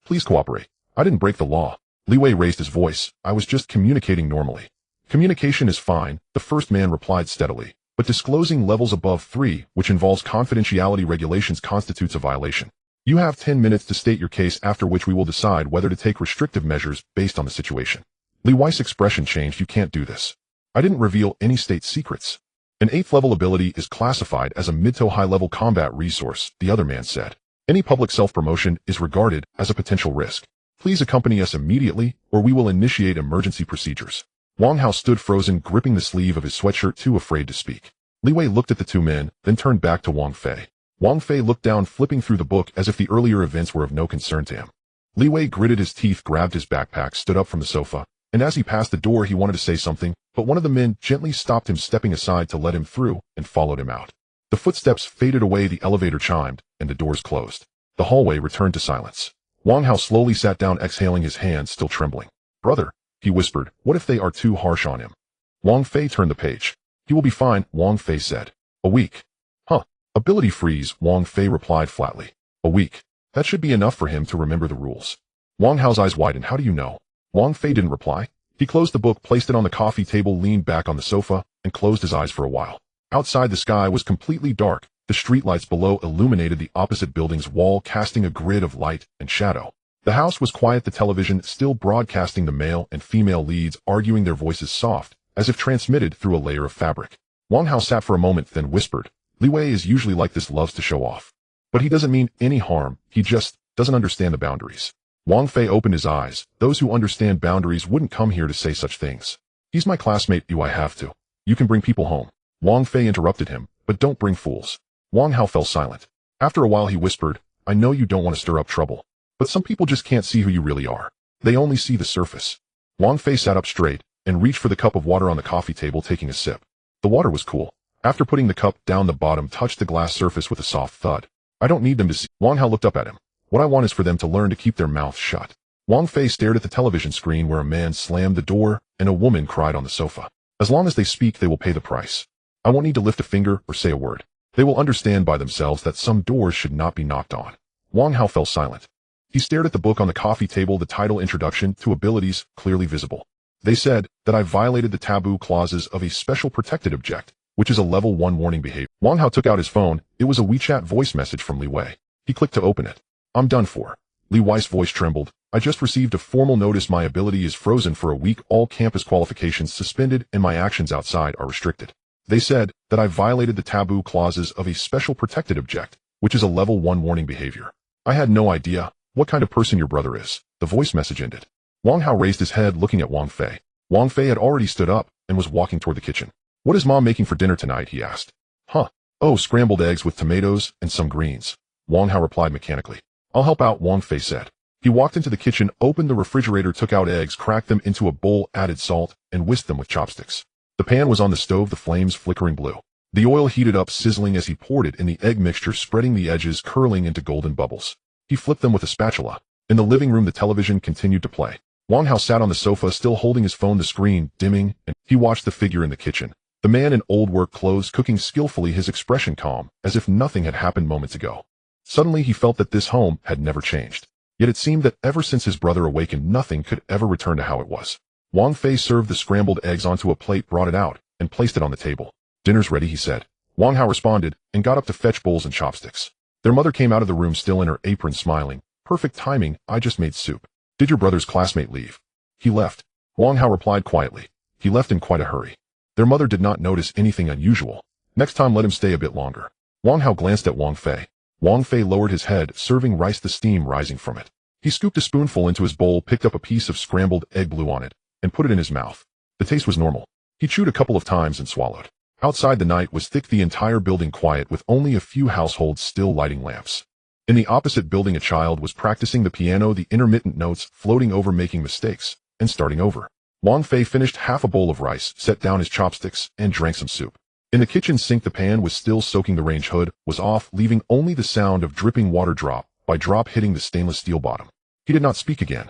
Please cooperate. I didn't break the law. Li Wei raised his voice. I was just communicating normally. Communication is fine, the first man replied steadily, but disclosing levels above 3, which involves confidentiality regulations, constitutes a violation. You have 10 minutes to state your case, after which we will decide whether to take restrictive measures based on the situation. Li Wei's expression changed. You can't do this. I didn't reveal any state secrets. An 8th level ability is classified as a mid to high level combat resource, the other man said. Any public self-promotion is regarded as a potential risk. Please accompany us immediately, or we will initiate emergency procedures. Wang Hao stood frozen, gripping the sleeve of his sweatshirt, too afraid to speak. Li Wei looked at the two men, then turned back to Wang Fei. Wang Fei looked down, flipping through the book as if the earlier events were of no concern to him. Li Wei gritted his teeth, grabbed his backpack, stood up from the sofa, and as he passed the door he wanted to say something, but one of the men gently stopped him, stepping aside to let him through, and followed him out. The footsteps faded away, the elevator chimed, and the doors closed. The hallway returned to silence. Wang Hao slowly sat down, exhaling, his hands still trembling. Brother, he whispered, what if they are too harsh on him? Wang Fei turned the page. He will be fine, Wang Fei said. A week. Huh. Ability freeze, Wang Fei replied flatly. A week. That should be enough for him to remember the rules. Wang Hao's eyes widened. How do you know? Wang Fei didn't reply. He closed the book, placed it on the coffee table, leaned back on the sofa, and closed his eyes for a while. Outside, the sky was completely dark. The streetlights below illuminated the opposite building's wall, casting a grid of light and shadow. The house was quiet, the television still broadcasting the male and female leads arguing, their voices soft, as if transmitted through a layer of fabric. Wang Hao sat for a moment, then whispered, Li Wei is usually like this, loves to show off. But he doesn't mean any harm, he just doesn't understand the boundaries. Wang Fei opened his eyes. Those who understand boundaries wouldn't come here to say such things. He's my classmate. Do I have to? You can bring people home. Wang Fei interrupted him, but don't bring fools. Wang Hao fell silent. After a while he whispered, I know you don't want to stir up trouble, but some people just can't see who you really are. They only see the surface. Wang Fei sat up straight and reached for the cup of water on the coffee table, taking a sip. The water was cool. After putting the cup down, the bottom touched the glass surface with a soft thud. I don't need them to see. Wang Hao looked up at him. What I want is for them to learn to keep their mouths shut. Wang Fei stared at the television screen where a man slammed the door and a woman cried on the sofa. As long as they speak, they will pay the price. I won't need to lift a finger or say a word. They will understand by themselves that some doors should not be knocked on. Wang Hao fell silent. He stared at the book on the coffee table, the title, Introduction to Abilities, clearly visible. They said that I violated the taboo clauses of a special protected object, which is a level 1 warning behavior. Wang Hao took out his phone. It was a WeChat voice message from Li Wei. He clicked to open it. I'm done for. Li Wei's voice trembled. I just received a formal notice. My ability is frozen for a week, all campus qualifications suspended, and my actions outside are restricted. They said that I violated the taboo clauses of a special protected object, which is a level 1 warning behavior. I had no idea what kind of person your brother is. The voice message ended. Wang Hao raised his head, looking at Wang Fei. Wang Fei had already stood up and was walking toward the kitchen. What is Mom making for dinner tonight? He asked. Huh. Oh, scrambled eggs with tomatoes and some greens. Wang Hao replied mechanically. I'll help out, Wang Fei said. He walked into the kitchen, opened the refrigerator, took out eggs, cracked them into a bowl, added salt, and whisked them with chopsticks. The pan was on the stove, the flames flickering blue. The oil heated up, sizzling as he poured it in the egg mixture, spreading the edges, curling into golden bubbles. He flipped them with a spatula. In the living room, the television continued to play. Wang Hao sat on the sofa, still holding his phone, the screen dimming, and he watched the figure in the kitchen. The man in old work clothes, cooking skillfully, his expression calm, as if nothing had happened moments ago. Suddenly he felt that this home had never changed. Yet it seemed that ever since his brother awakened, nothing could ever return to how it was. Wang Fei served the scrambled eggs onto a plate, brought it out, and placed it on the table. Dinner's ready, he said. Wang Hao responded, and got up to fetch bowls and chopsticks. Their mother came out of the room, still in her apron, smiling. Perfect timing, I just made soup. Did your brother's classmate leave? He left. Wang Hao replied quietly. He left in quite a hurry. Their mother did not notice anything unusual. Next time let him stay a bit longer. Wang Hao glanced at Wang Fei. Wang Fei lowered his head, serving rice, the steam rising from it. He scooped a spoonful into his bowl, picked up a piece of scrambled egg, blew on it, and put it in his mouth. The taste was normal. He chewed a couple of times and swallowed. Outside, the night was thick, the entire building quiet, with only a few households still lighting lamps. In the opposite building, a child was practicing the piano, the intermittent notes floating over, making mistakes, and starting over. Wang Fei finished half a bowl of rice, set down his chopsticks, and drank some soup. In the kitchen sink, the pan was still soaking, the range hood was off, leaving only the sound of dripping water drop by drop hitting the stainless steel bottom. He did not speak again.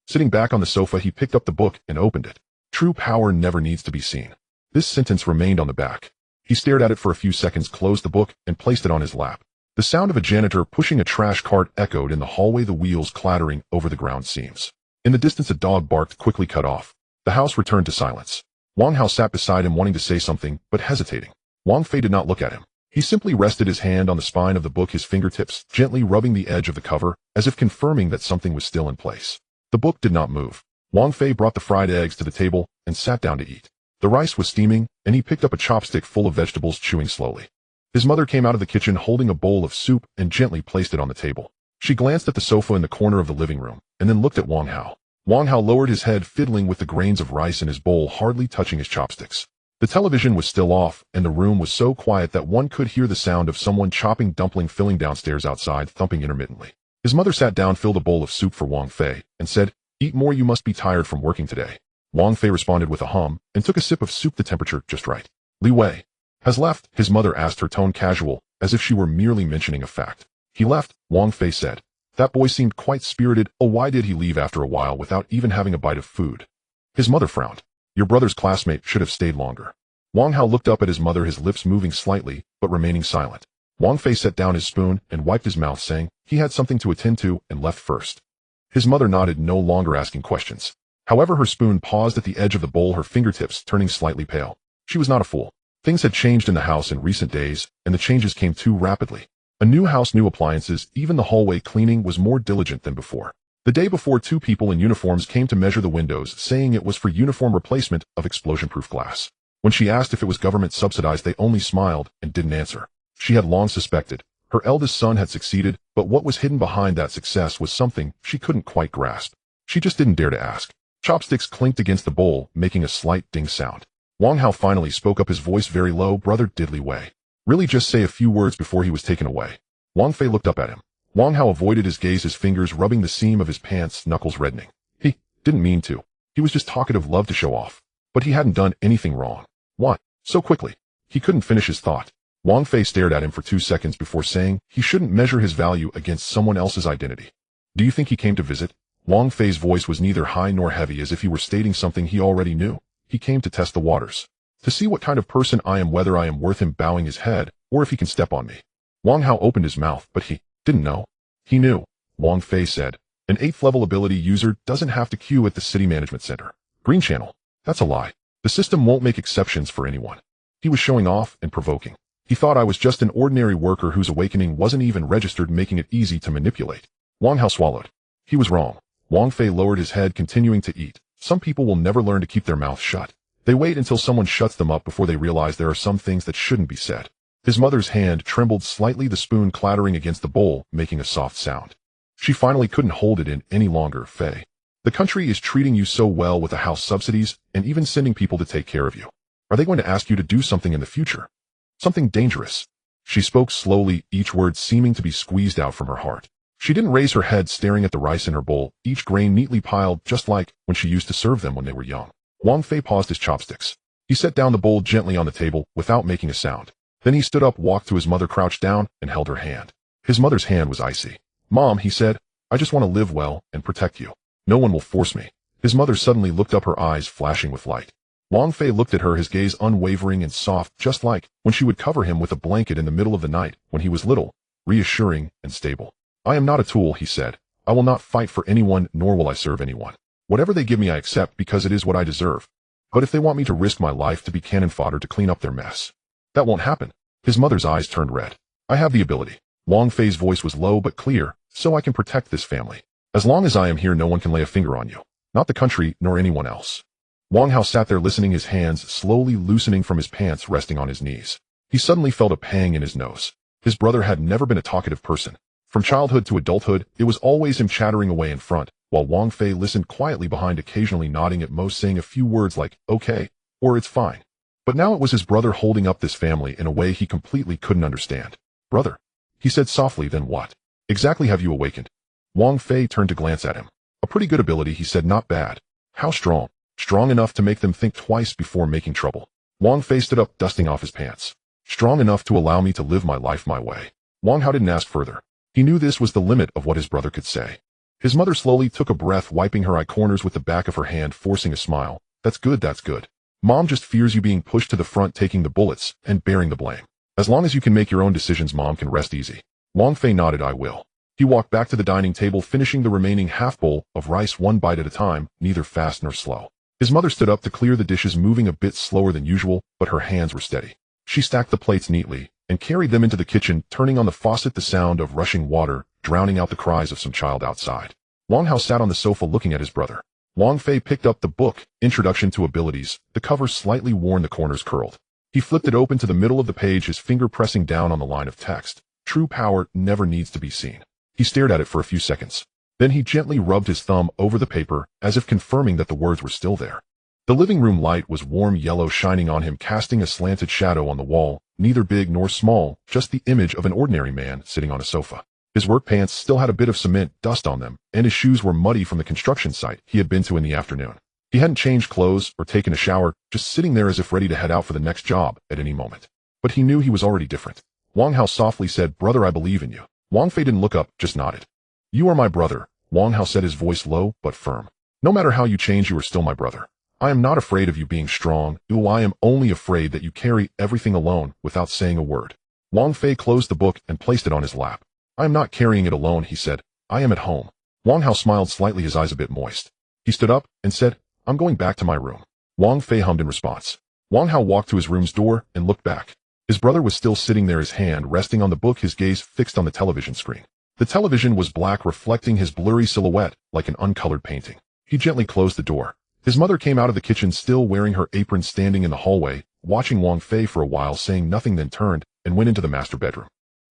Sitting back on the sofa, he picked up the book and opened it. True power never needs to be seen. This sentence remained on the back. He stared at it for a few seconds, closed the book, and placed it on his lap. The sound of a janitor pushing a trash cart echoed in the hallway, the wheels clattering over the ground seams. In the distance, a dog barked, quickly cut off. The house returned to silence. Wang Hao sat beside him, wanting to say something, but hesitating. Wang Fei did not look at him. He simply rested his hand on the spine of the book, his fingertips gently rubbing the edge of the cover, as if confirming that something was still in place. The book did not move. Wang Fei brought the fried eggs to the table and sat down to eat. The rice was steaming, and he picked up a chopstick full of vegetables, chewing slowly. His mother came out of the kitchen holding a bowl of soup and gently placed it on the table. She glanced at the sofa in the corner of the living room, and then looked at Wang Hao. Wang Hao lowered his head, fiddling with the grains of rice in his bowl, hardly touching his chopsticks. The television was still off, and the room was so quiet that one could hear the sound of someone chopping dumpling filling downstairs outside, thumping intermittently. His mother sat down, filled a bowl of soup for Wang Fei, and said, "Eat more, you must be tired from working today." Wang Fei responded with a hum, and took a sip of soup, the temperature just right. "Li Wei has left?" his mother asked, her tone casual, as if she were merely mentioning a fact. "He left," Wang Fei said. "That boy seemed quite spirited. Oh, why did he leave after a while without even having a bite of food?" His mother frowned. "Your brother's classmate should have stayed longer." Wang Hao looked up at his mother, his lips moving slightly, but remaining silent. Wang Fei set down his spoon and wiped his mouth, saying he had something to attend to and left first. His mother nodded, no longer asking questions. However, her spoon paused at the edge of the bowl, her fingertips turning slightly pale. She was not a fool. Things had changed in the house in recent days, and the changes came too rapidly. A new house, new appliances, even the hallway cleaning was more diligent than before. The day before, 2 people in uniforms came to measure the windows, saying it was for uniform replacement of explosion-proof glass. When she asked if it was government subsidized, they only smiled and didn't answer. She had long suspected. Her eldest son had succeeded, but what was hidden behind that success was something she couldn't quite grasp. She just didn't dare to ask. Chopsticks clinked against the bowl, making a slight ding sound. Wang Hao finally spoke up, his voice very low. "Brother, did Li Wei really just say a few words before he was taken away?" Wang Fei looked up at him. Wang Hao avoided his gaze, his fingers rubbing the seam of his pants, knuckles reddening. He didn't mean to. He was just talkative, loved to show off. But he hadn't done anything wrong. What? So quickly? He couldn't finish his thought. Wang Fei stared at him for 2 seconds before saying he shouldn't measure his value against someone else's identity. "Do you think he came to visit?" Wang Fei's voice was neither high nor heavy, as if he were stating something he already knew. "He came to test the waters. To see what kind of person I am, whether I am worth him bowing his head, or if he can step on me." Wang Hao opened his mouth, but he didn't know. He knew. Wang Fei said, "An 8th level ability user doesn't have to queue at the city management center. Green channel. That's a lie. The system won't make exceptions for anyone." He was showing off and provoking. "He thought I was just an ordinary worker whose awakening wasn't even registered, making it easy to manipulate." Wang Hao swallowed. He was wrong. Wang Fei lowered his head, continuing to eat. Some people will never learn to keep their mouth shut. They wait until someone shuts them up before they realize there are some things that shouldn't be said. His mother's hand trembled slightly, the spoon clattering against the bowl, making a soft sound. She finally couldn't hold it in any longer. "Fei, the country is treating you so well with the house subsidies and even sending people to take care of you. Are they going to ask you to do something in the future? Something dangerous?" She spoke slowly, each word seeming to be squeezed out from her heart. She didn't raise her head, staring at the rice in her bowl, each grain neatly piled, just like when she used to serve them when they were young. Wang Fei paused his chopsticks. He set down the bowl gently on the table, without making a sound. Then he stood up, walked to his mother, crouched down, and held her hand. His mother's hand was icy. "Mom," he said, "I just want to live well and protect you. No one will force me." His mother suddenly looked up, her eyes flashing with light. Wang Fei looked at her, his gaze unwavering and soft, just like when she would cover him with a blanket in the middle of the night when he was little, reassuring and stable. "I am not a tool," he said. "I will not fight for anyone, nor will I serve anyone. Whatever they give me I accept because it is what I deserve. But if they want me to risk my life to be cannon fodder to clean up their mess, that won't happen." His mother's eyes turned red. "I have the ability." Wang Fei's voice was low but clear, "so I can protect this family. As long as I am here, no one can lay a finger on you. Not the country, nor anyone else." Wang Hao sat there listening, his hands slowly loosening from his pants, resting on his knees. He suddenly felt a pang in his nose. His brother had never been a talkative person. From childhood to adulthood, it was always him chattering away in front, while Wang Fei listened quietly behind, occasionally nodding at most, saying a few words like, "Okay," or "It's fine." But now it was his brother holding up this family in a way he completely couldn't understand. "Brother," he said softly, "then what exactly have you awakened?" Wang Fei turned to glance at him. "A pretty good ability," he said, "not bad." "How strong?" "Strong enough to make them think twice before making trouble." Wang Fei stood up, dusting off his pants. "Strong enough to allow me to live my life my way." Wang Hao didn't ask further. He knew this was the limit of what his brother could say. His mother slowly took a breath, wiping her eye corners with the back of her hand, forcing a smile. That's good, that's good. Mom just fears you being pushed to the front, taking the bullets, and bearing the blame. As long as you can make your own decisions, Mom can rest easy. Wang Fei nodded. I will. He walked back to the dining table, finishing the remaining half bowl of rice one bite at a time, neither fast nor slow. His mother stood up to clear the dishes, moving a bit slower than usual, but her hands were steady. She stacked the plates neatly and carried them into the kitchen, turning on the faucet, the sound of rushing water drowning out the cries of some child outside. Wang Hao sat on the sofa looking at his brother. Wang Fei picked up the book, Introduction to Abilities, the cover slightly worn, the corners curled. He flipped it open to the middle of the page, his finger pressing down on the line of text. True power never needs to be seen. He stared at it for a few seconds. Then he gently rubbed his thumb over the paper, as if confirming that the words were still there. The living room light was warm yellow, shining on him, casting a slanted shadow on the wall, neither big nor small, just the image of an ordinary man sitting on a sofa. His work pants still had a bit of cement dust on them, and his shoes were muddy from the construction site he had been to in the afternoon. He hadn't changed clothes or taken a shower, just sitting there as if ready to head out for the next job at any moment. But he knew he was already different. Wang Hao softly said, "Brother, I believe in you." Wang Fei didn't look up, just nodded. "You are my brother," Wang Hao said, his voice low but firm. "No matter how you change, you are still my brother. I am not afraid of you being strong. I am only afraid that you carry everything alone without saying a word." Wang Fei closed the book and placed it on his lap. "I am not carrying it alone," he said. "I am at home." Wang Hao smiled slightly, his eyes a bit moist. He stood up and said, "I'm going back to my room." Wang Fei hummed in response. Wang Hao walked to his room's door and looked back. His brother was still sitting there, his hand resting on the book, his gaze fixed on the television screen. The television was black, reflecting his blurry silhouette like an uncolored painting. He gently closed the door. His mother came out of the kitchen, still wearing her apron, standing in the hallway, watching Wang Fei for a while, saying nothing, then turned and went into the master bedroom.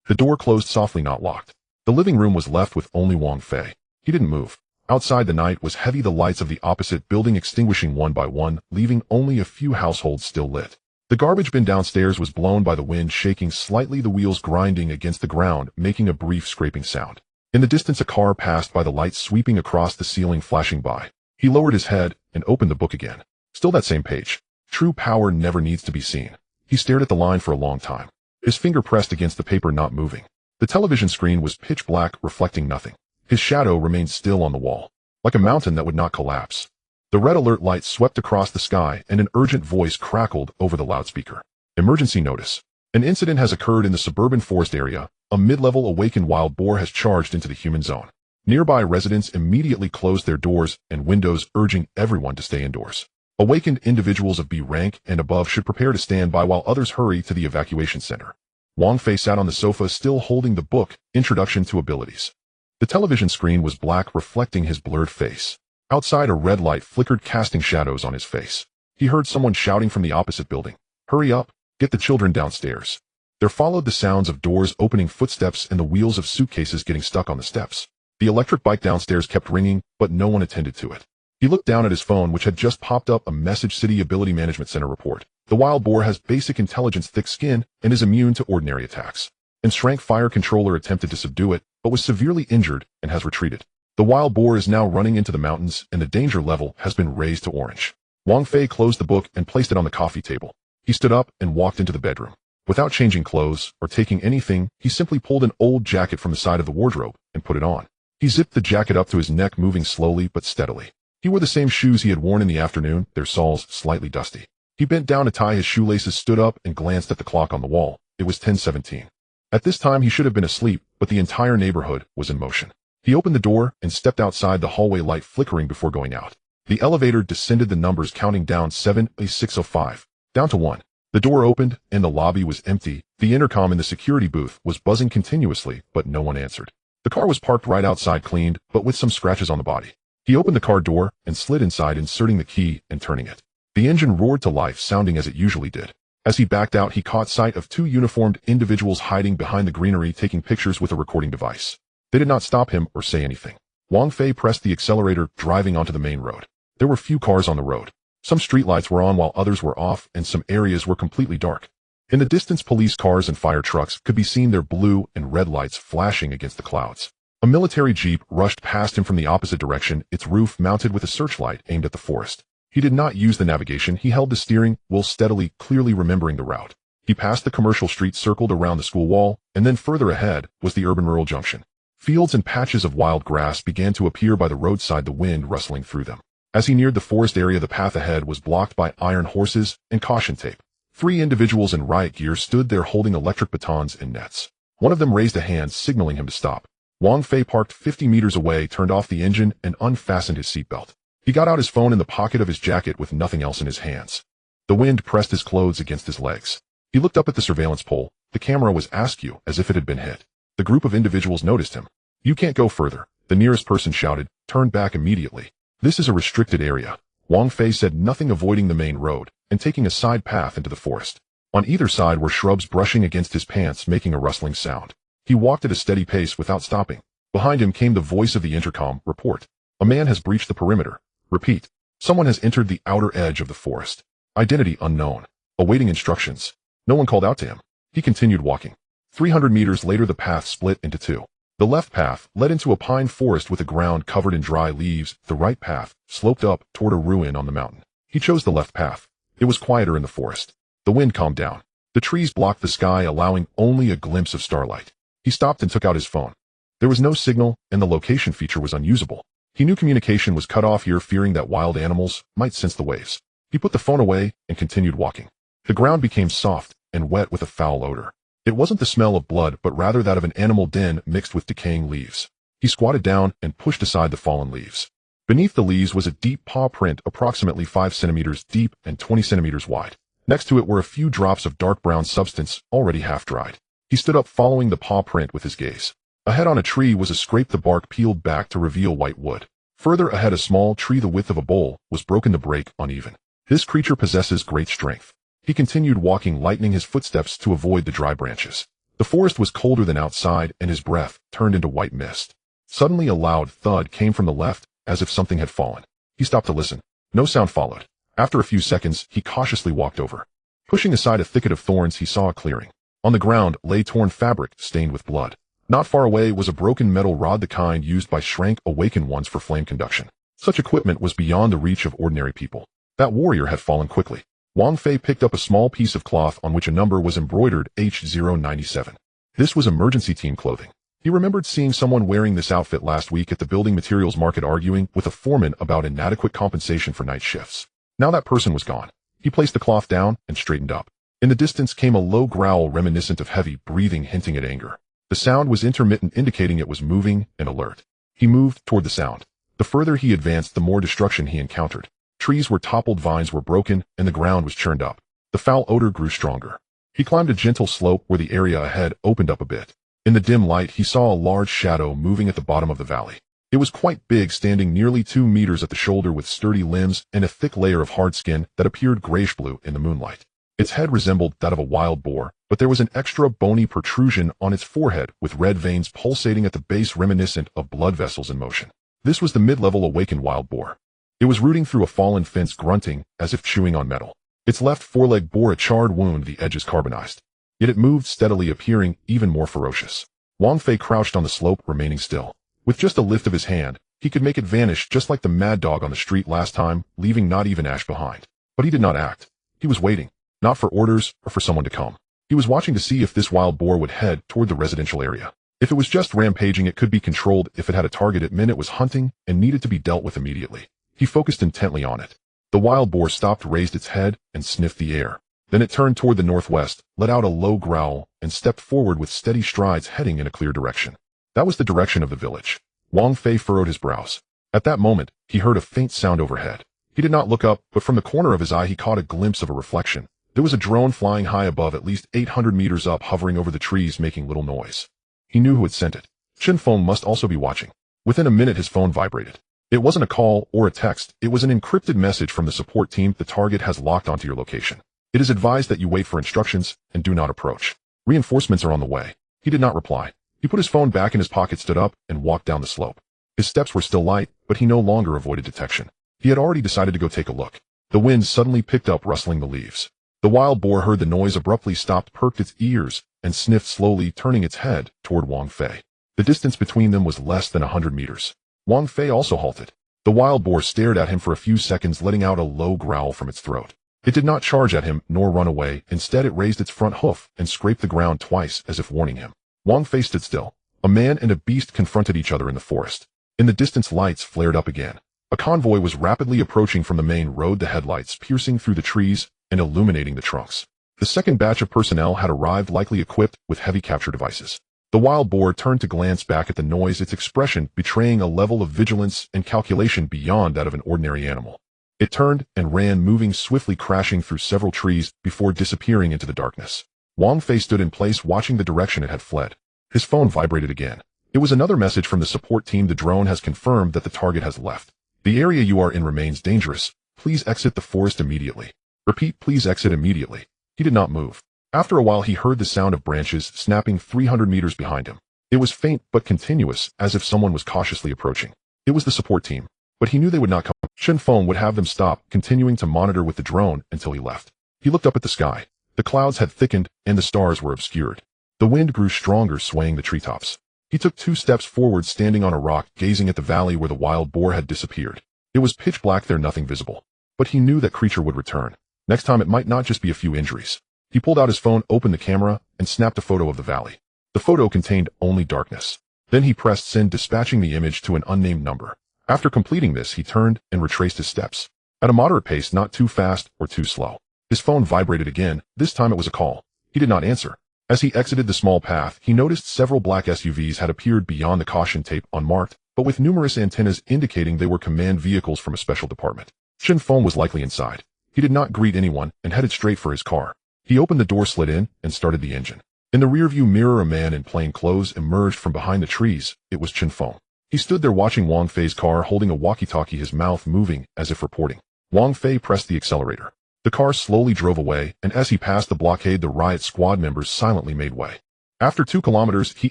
The door closed softly, not locked. The living room was left with only Wang Fei. He didn't move. Outside, the night was heavy, the lights of the opposite building extinguishing one by one, leaving only a few households still lit. The garbage bin downstairs was blown by the wind, shaking slightly, the wheels grinding against the ground, making a brief scraping sound. In the distance, a car passed by, the lights sweeping across the ceiling, flashing by. He lowered his head and opened the book again. Still that same page. True power never needs to be seen. He stared at the line for a long time. His finger pressed against the paper, not moving. The television screen was pitch black, reflecting nothing. His shadow remained still on the wall, like a mountain that would not collapse. The red alert light swept across the sky, and an urgent voice crackled over the loudspeaker. "Emergency notice. An incident has occurred in the suburban forest area. A mid-level awakened wild boar has charged into the human zone." Nearby residents immediately closed their doors and windows, urging everyone to stay indoors. Awakened individuals of B rank and above should prepare to stand by while others hurry to the evacuation center. Wang Fei sat on the sofa, still holding the book, Introduction to Abilities. The television screen was black, reflecting his blurred face. Outside, a red light flickered, casting shadows on his face. He heard someone shouting from the opposite building, "Hurry up, get the children downstairs." There followed the sounds of doors opening, footsteps, and the wheels of suitcases getting stuck on the steps. The electric bike downstairs kept ringing, but no one attended to it. He looked down at his phone, which had just popped up a message: City Ability Management Center report. The wild boar has basic intelligence, thick skin, and is immune to ordinary attacks. And Rank fire controller attempted to subdue it, but was severely injured and has retreated. The wild boar is now running into the mountains, and the danger level has been raised to orange. Wang Fei closed the book and placed it on the coffee table. He stood up and walked into the bedroom. Without changing clothes or taking anything, he simply pulled an old jacket from the side of the wardrobe and put it on. He zipped the jacket up to his neck, moving slowly but steadily. He wore the same shoes he had worn in the afternoon, their soles slightly dusty. He bent down to tie his shoelaces, stood up, and glanced at the clock on the wall. It was 10:17. At this time he should have been asleep, but the entire neighborhood was in motion. He opened the door and stepped outside, the hallway light flickering before going out. The elevator descended, the numbers counting down 7-605, down to 1. The door opened, and the lobby was empty. The intercom in the security booth was buzzing continuously, but no one answered. The car was parked right outside, cleaned, but with some scratches on the body. He opened the car door and slid inside, inserting the key and turning it. The engine roared to life, sounding as it usually did. As he backed out, he caught sight of two uniformed individuals hiding behind the greenery, taking pictures with a recording device. They did not stop him or say anything. Wang Fei pressed the accelerator, driving onto the main road. There were few cars on the road. Some streetlights were on while others were off, and some areas were completely dark. In the distance, police cars and fire trucks could be seen, their blue and red lights flashing against the clouds. A military jeep rushed past him from the opposite direction, its roof mounted with a searchlight aimed at the forest. He did not use the navigation. He held the steering wheel steadily, clearly remembering the route. He passed the commercial street, circled around the school wall, and then further ahead was the urban-rural junction. Fields and patches of wild grass began to appear by the roadside, the wind rustling through them. As he neared the forest area, the path ahead was blocked by iron horses and caution tape. 3 individuals in riot gear stood there holding electric batons and nets. One of them raised a hand, signaling him to stop. Wang Fei parked 50 meters away, turned off the engine, and unfastened his seatbelt. He got out his phone in the pocket of his jacket with nothing else in his hands. The wind pressed his clothes against his legs. He looked up at the surveillance pole. The camera was askew, as if it had been hit. The group of individuals noticed him. "You can't go further," the nearest person shouted. "Turn back immediately. This is a restricted area." Wang Fei said nothing, avoiding the main road and taking a side path into the forest. On either side were shrubs brushing against his pants, making a rustling sound. He walked at a steady pace without stopping. Behind him came the voice of the intercom. "Report. A man has breached the perimeter. Repeat. Someone has entered the outer edge of the forest. Identity unknown. Awaiting instructions." No one called out to him. He continued walking. 300 meters later, the path split into 2. The left path led into a pine forest with the ground covered in dry leaves. The right path sloped up toward a ruin on the mountain. He chose the left path. It was quieter in the forest. The wind calmed down. The trees blocked the sky, allowing only a glimpse of starlight. He stopped and took out his phone. There was no signal, and the location feature was unusable. He knew communication was cut off here, fearing that wild animals might sense the waves. He put the phone away and continued walking. The ground became soft and wet with a foul odor. It wasn't the smell of blood, but rather that of an animal den mixed with decaying leaves. He squatted down and pushed aside the fallen leaves. Beneath the leaves was a deep paw print, approximately 5 centimeters deep and 20 centimeters wide. Next to it were a few drops of dark brown substance, already half-dried. He stood up, following the paw print with his gaze. Ahead on a tree was a scrape, the bark peeled back to reveal white wood. Further ahead, a small tree the width of a bowl was broken, the break uneven. This creature possesses great strength. He continued walking, lightening his footsteps to avoid the dry branches. The forest was colder than outside, and his breath turned into white mist. Suddenly a loud thud came from the left, as if something had fallen. He stopped to listen. No sound followed. After a few seconds, he cautiously walked over. Pushing aside a thicket of thorns, he saw a clearing. On the ground lay torn fabric stained with blood. Not far away was a broken metal rod, the kind used by SSS-Rank awaken ones for flame conduction. Such equipment was beyond the reach of ordinary people. That warrior had fallen quickly. Wang Fei picked up a small piece of cloth on which a number was embroidered, H097. This was emergency team clothing. He remembered seeing someone wearing this outfit last week at the building materials market, arguing with a foreman about inadequate compensation for night shifts. Now that person was gone. He placed the cloth down and straightened up. In the distance came a low growl reminiscent of heavy breathing, hinting at anger. The sound was intermittent, indicating it was moving and alert. He moved toward the sound. The further he advanced, the more destruction he encountered. Trees were toppled, vines were broken, and the ground was churned up. The foul odor grew stronger. He climbed a gentle slope where the area ahead opened up a bit. In the dim light, he saw a large shadow moving at the bottom of the valley. It was quite big, standing nearly 2 meters at the shoulder with sturdy limbs and a thick layer of hard skin that appeared grayish-blue in the moonlight. Its head resembled that of a wild boar, but there was an extra bony protrusion on its forehead with red veins pulsating at the base reminiscent of blood vessels in motion. This was the mid-level awakened wild boar. It was rooting through a fallen fence, grunting as if chewing on metal. Its left foreleg bore a charred wound, the edges carbonized. Yet it moved steadily, appearing even more ferocious. Wang Fei crouched on the slope, remaining still. With just a lift of his hand, he could make it vanish just like the mad dog on the street last time, leaving not even ash behind. But he did not act. He was waiting, not for orders or for someone to come. He was watching to see if this wild boar would head toward the residential area. If it was just rampaging, it could be controlled. If it had a target, it meant it was hunting and needed to be dealt with immediately. He focused intently on it. The wild boar stopped, raised its head, and sniffed the air. Then it turned toward the northwest, let out a low growl, and stepped forward with steady strides, heading in a clear direction. That was the direction of the village. Wang Fei furrowed his brows. At that moment, he heard a faint sound overhead. He did not look up, but from the corner of his eye he caught a glimpse of a reflection. There was a drone flying high above, at least 800 meters up, hovering over the trees, making little noise. He knew who had sent it. Chen Feng must also be watching. Within a minute his phone vibrated. It wasn't a call or a text, it was an encrypted message from the support team. The target has locked onto your location. It is advised that you wait for instructions and do not approach. Reinforcements are on the way. He did not reply. He put his phone back in his pocket, stood up, and walked down the slope. His steps were still light, but he no longer avoided detection. He had already decided to go take a look. The wind suddenly picked up, rustling the leaves. The wild boar heard the noise, abruptly stopped, perked its ears, and sniffed slowly, turning its head toward Wang Fei. The distance between them was less than 100 meters. Wang Fei also halted. The wild boar stared at him for a few seconds, letting out a low growl from its throat. It did not charge at him, nor run away. Instead, it raised its front hoof and scraped the ground twice, as if warning him. Wang Fei stood still. A man and a beast confronted each other in the forest. In the distance, lights flared up again. A convoy was rapidly approaching from the main road, the headlights piercing through the trees and illuminating the trunks. The second batch of personnel had arrived, likely equipped with heavy capture devices. The wild boar turned to glance back at the noise, its expression betraying a level of vigilance and calculation beyond that of an ordinary animal. It turned and ran, moving swiftly, crashing through several trees before disappearing into the darkness. Wang Fei stood in place, watching the direction it had fled. His phone vibrated again. It was another message from the support team. The drone has confirmed that the target has left. The area you are in remains dangerous. Please exit the forest immediately. Repeat, please exit immediately. He did not move. After a while, he heard the sound of branches snapping 300 meters behind him. It was faint but continuous, as if someone was cautiously approaching. It was the support team, but he knew they would not come. Chen Feng would have them stop, continuing to monitor with the drone until he left. He looked up at the sky. The clouds had thickened and the stars were obscured. The wind grew stronger, swaying the treetops. He took 2 steps forward, standing on a rock, gazing at the valley where the wild boar had disappeared. It was pitch black there, nothing visible. But he knew that creature would return. Next time it might not just be a few injuries. He pulled out his phone, opened the camera, and snapped a photo of the valley. The photo contained only darkness. Then he pressed send, dispatching the image to an unnamed number. After completing this, he turned and retraced his steps. At a moderate pace, not too fast or too slow. His phone vibrated again. This time it was a call. He did not answer. As he exited the small path, he noticed several black SUVs had appeared beyond the caution tape, unmarked, but with numerous antennas indicating they were command vehicles from a special department. Chen Feng was likely inside. He did not greet anyone and headed straight for his car. He opened the door, slid in, and started the engine. In the rearview mirror, a man in plain clothes emerged from behind the trees. It was Chen Feng. He stood there watching Wang Fei's car, holding a walkie-talkie, his mouth moving as if reporting. Wang Fei pressed the accelerator. The car slowly drove away, and as he passed the blockade, the riot squad members silently made way. After 2 kilometers, he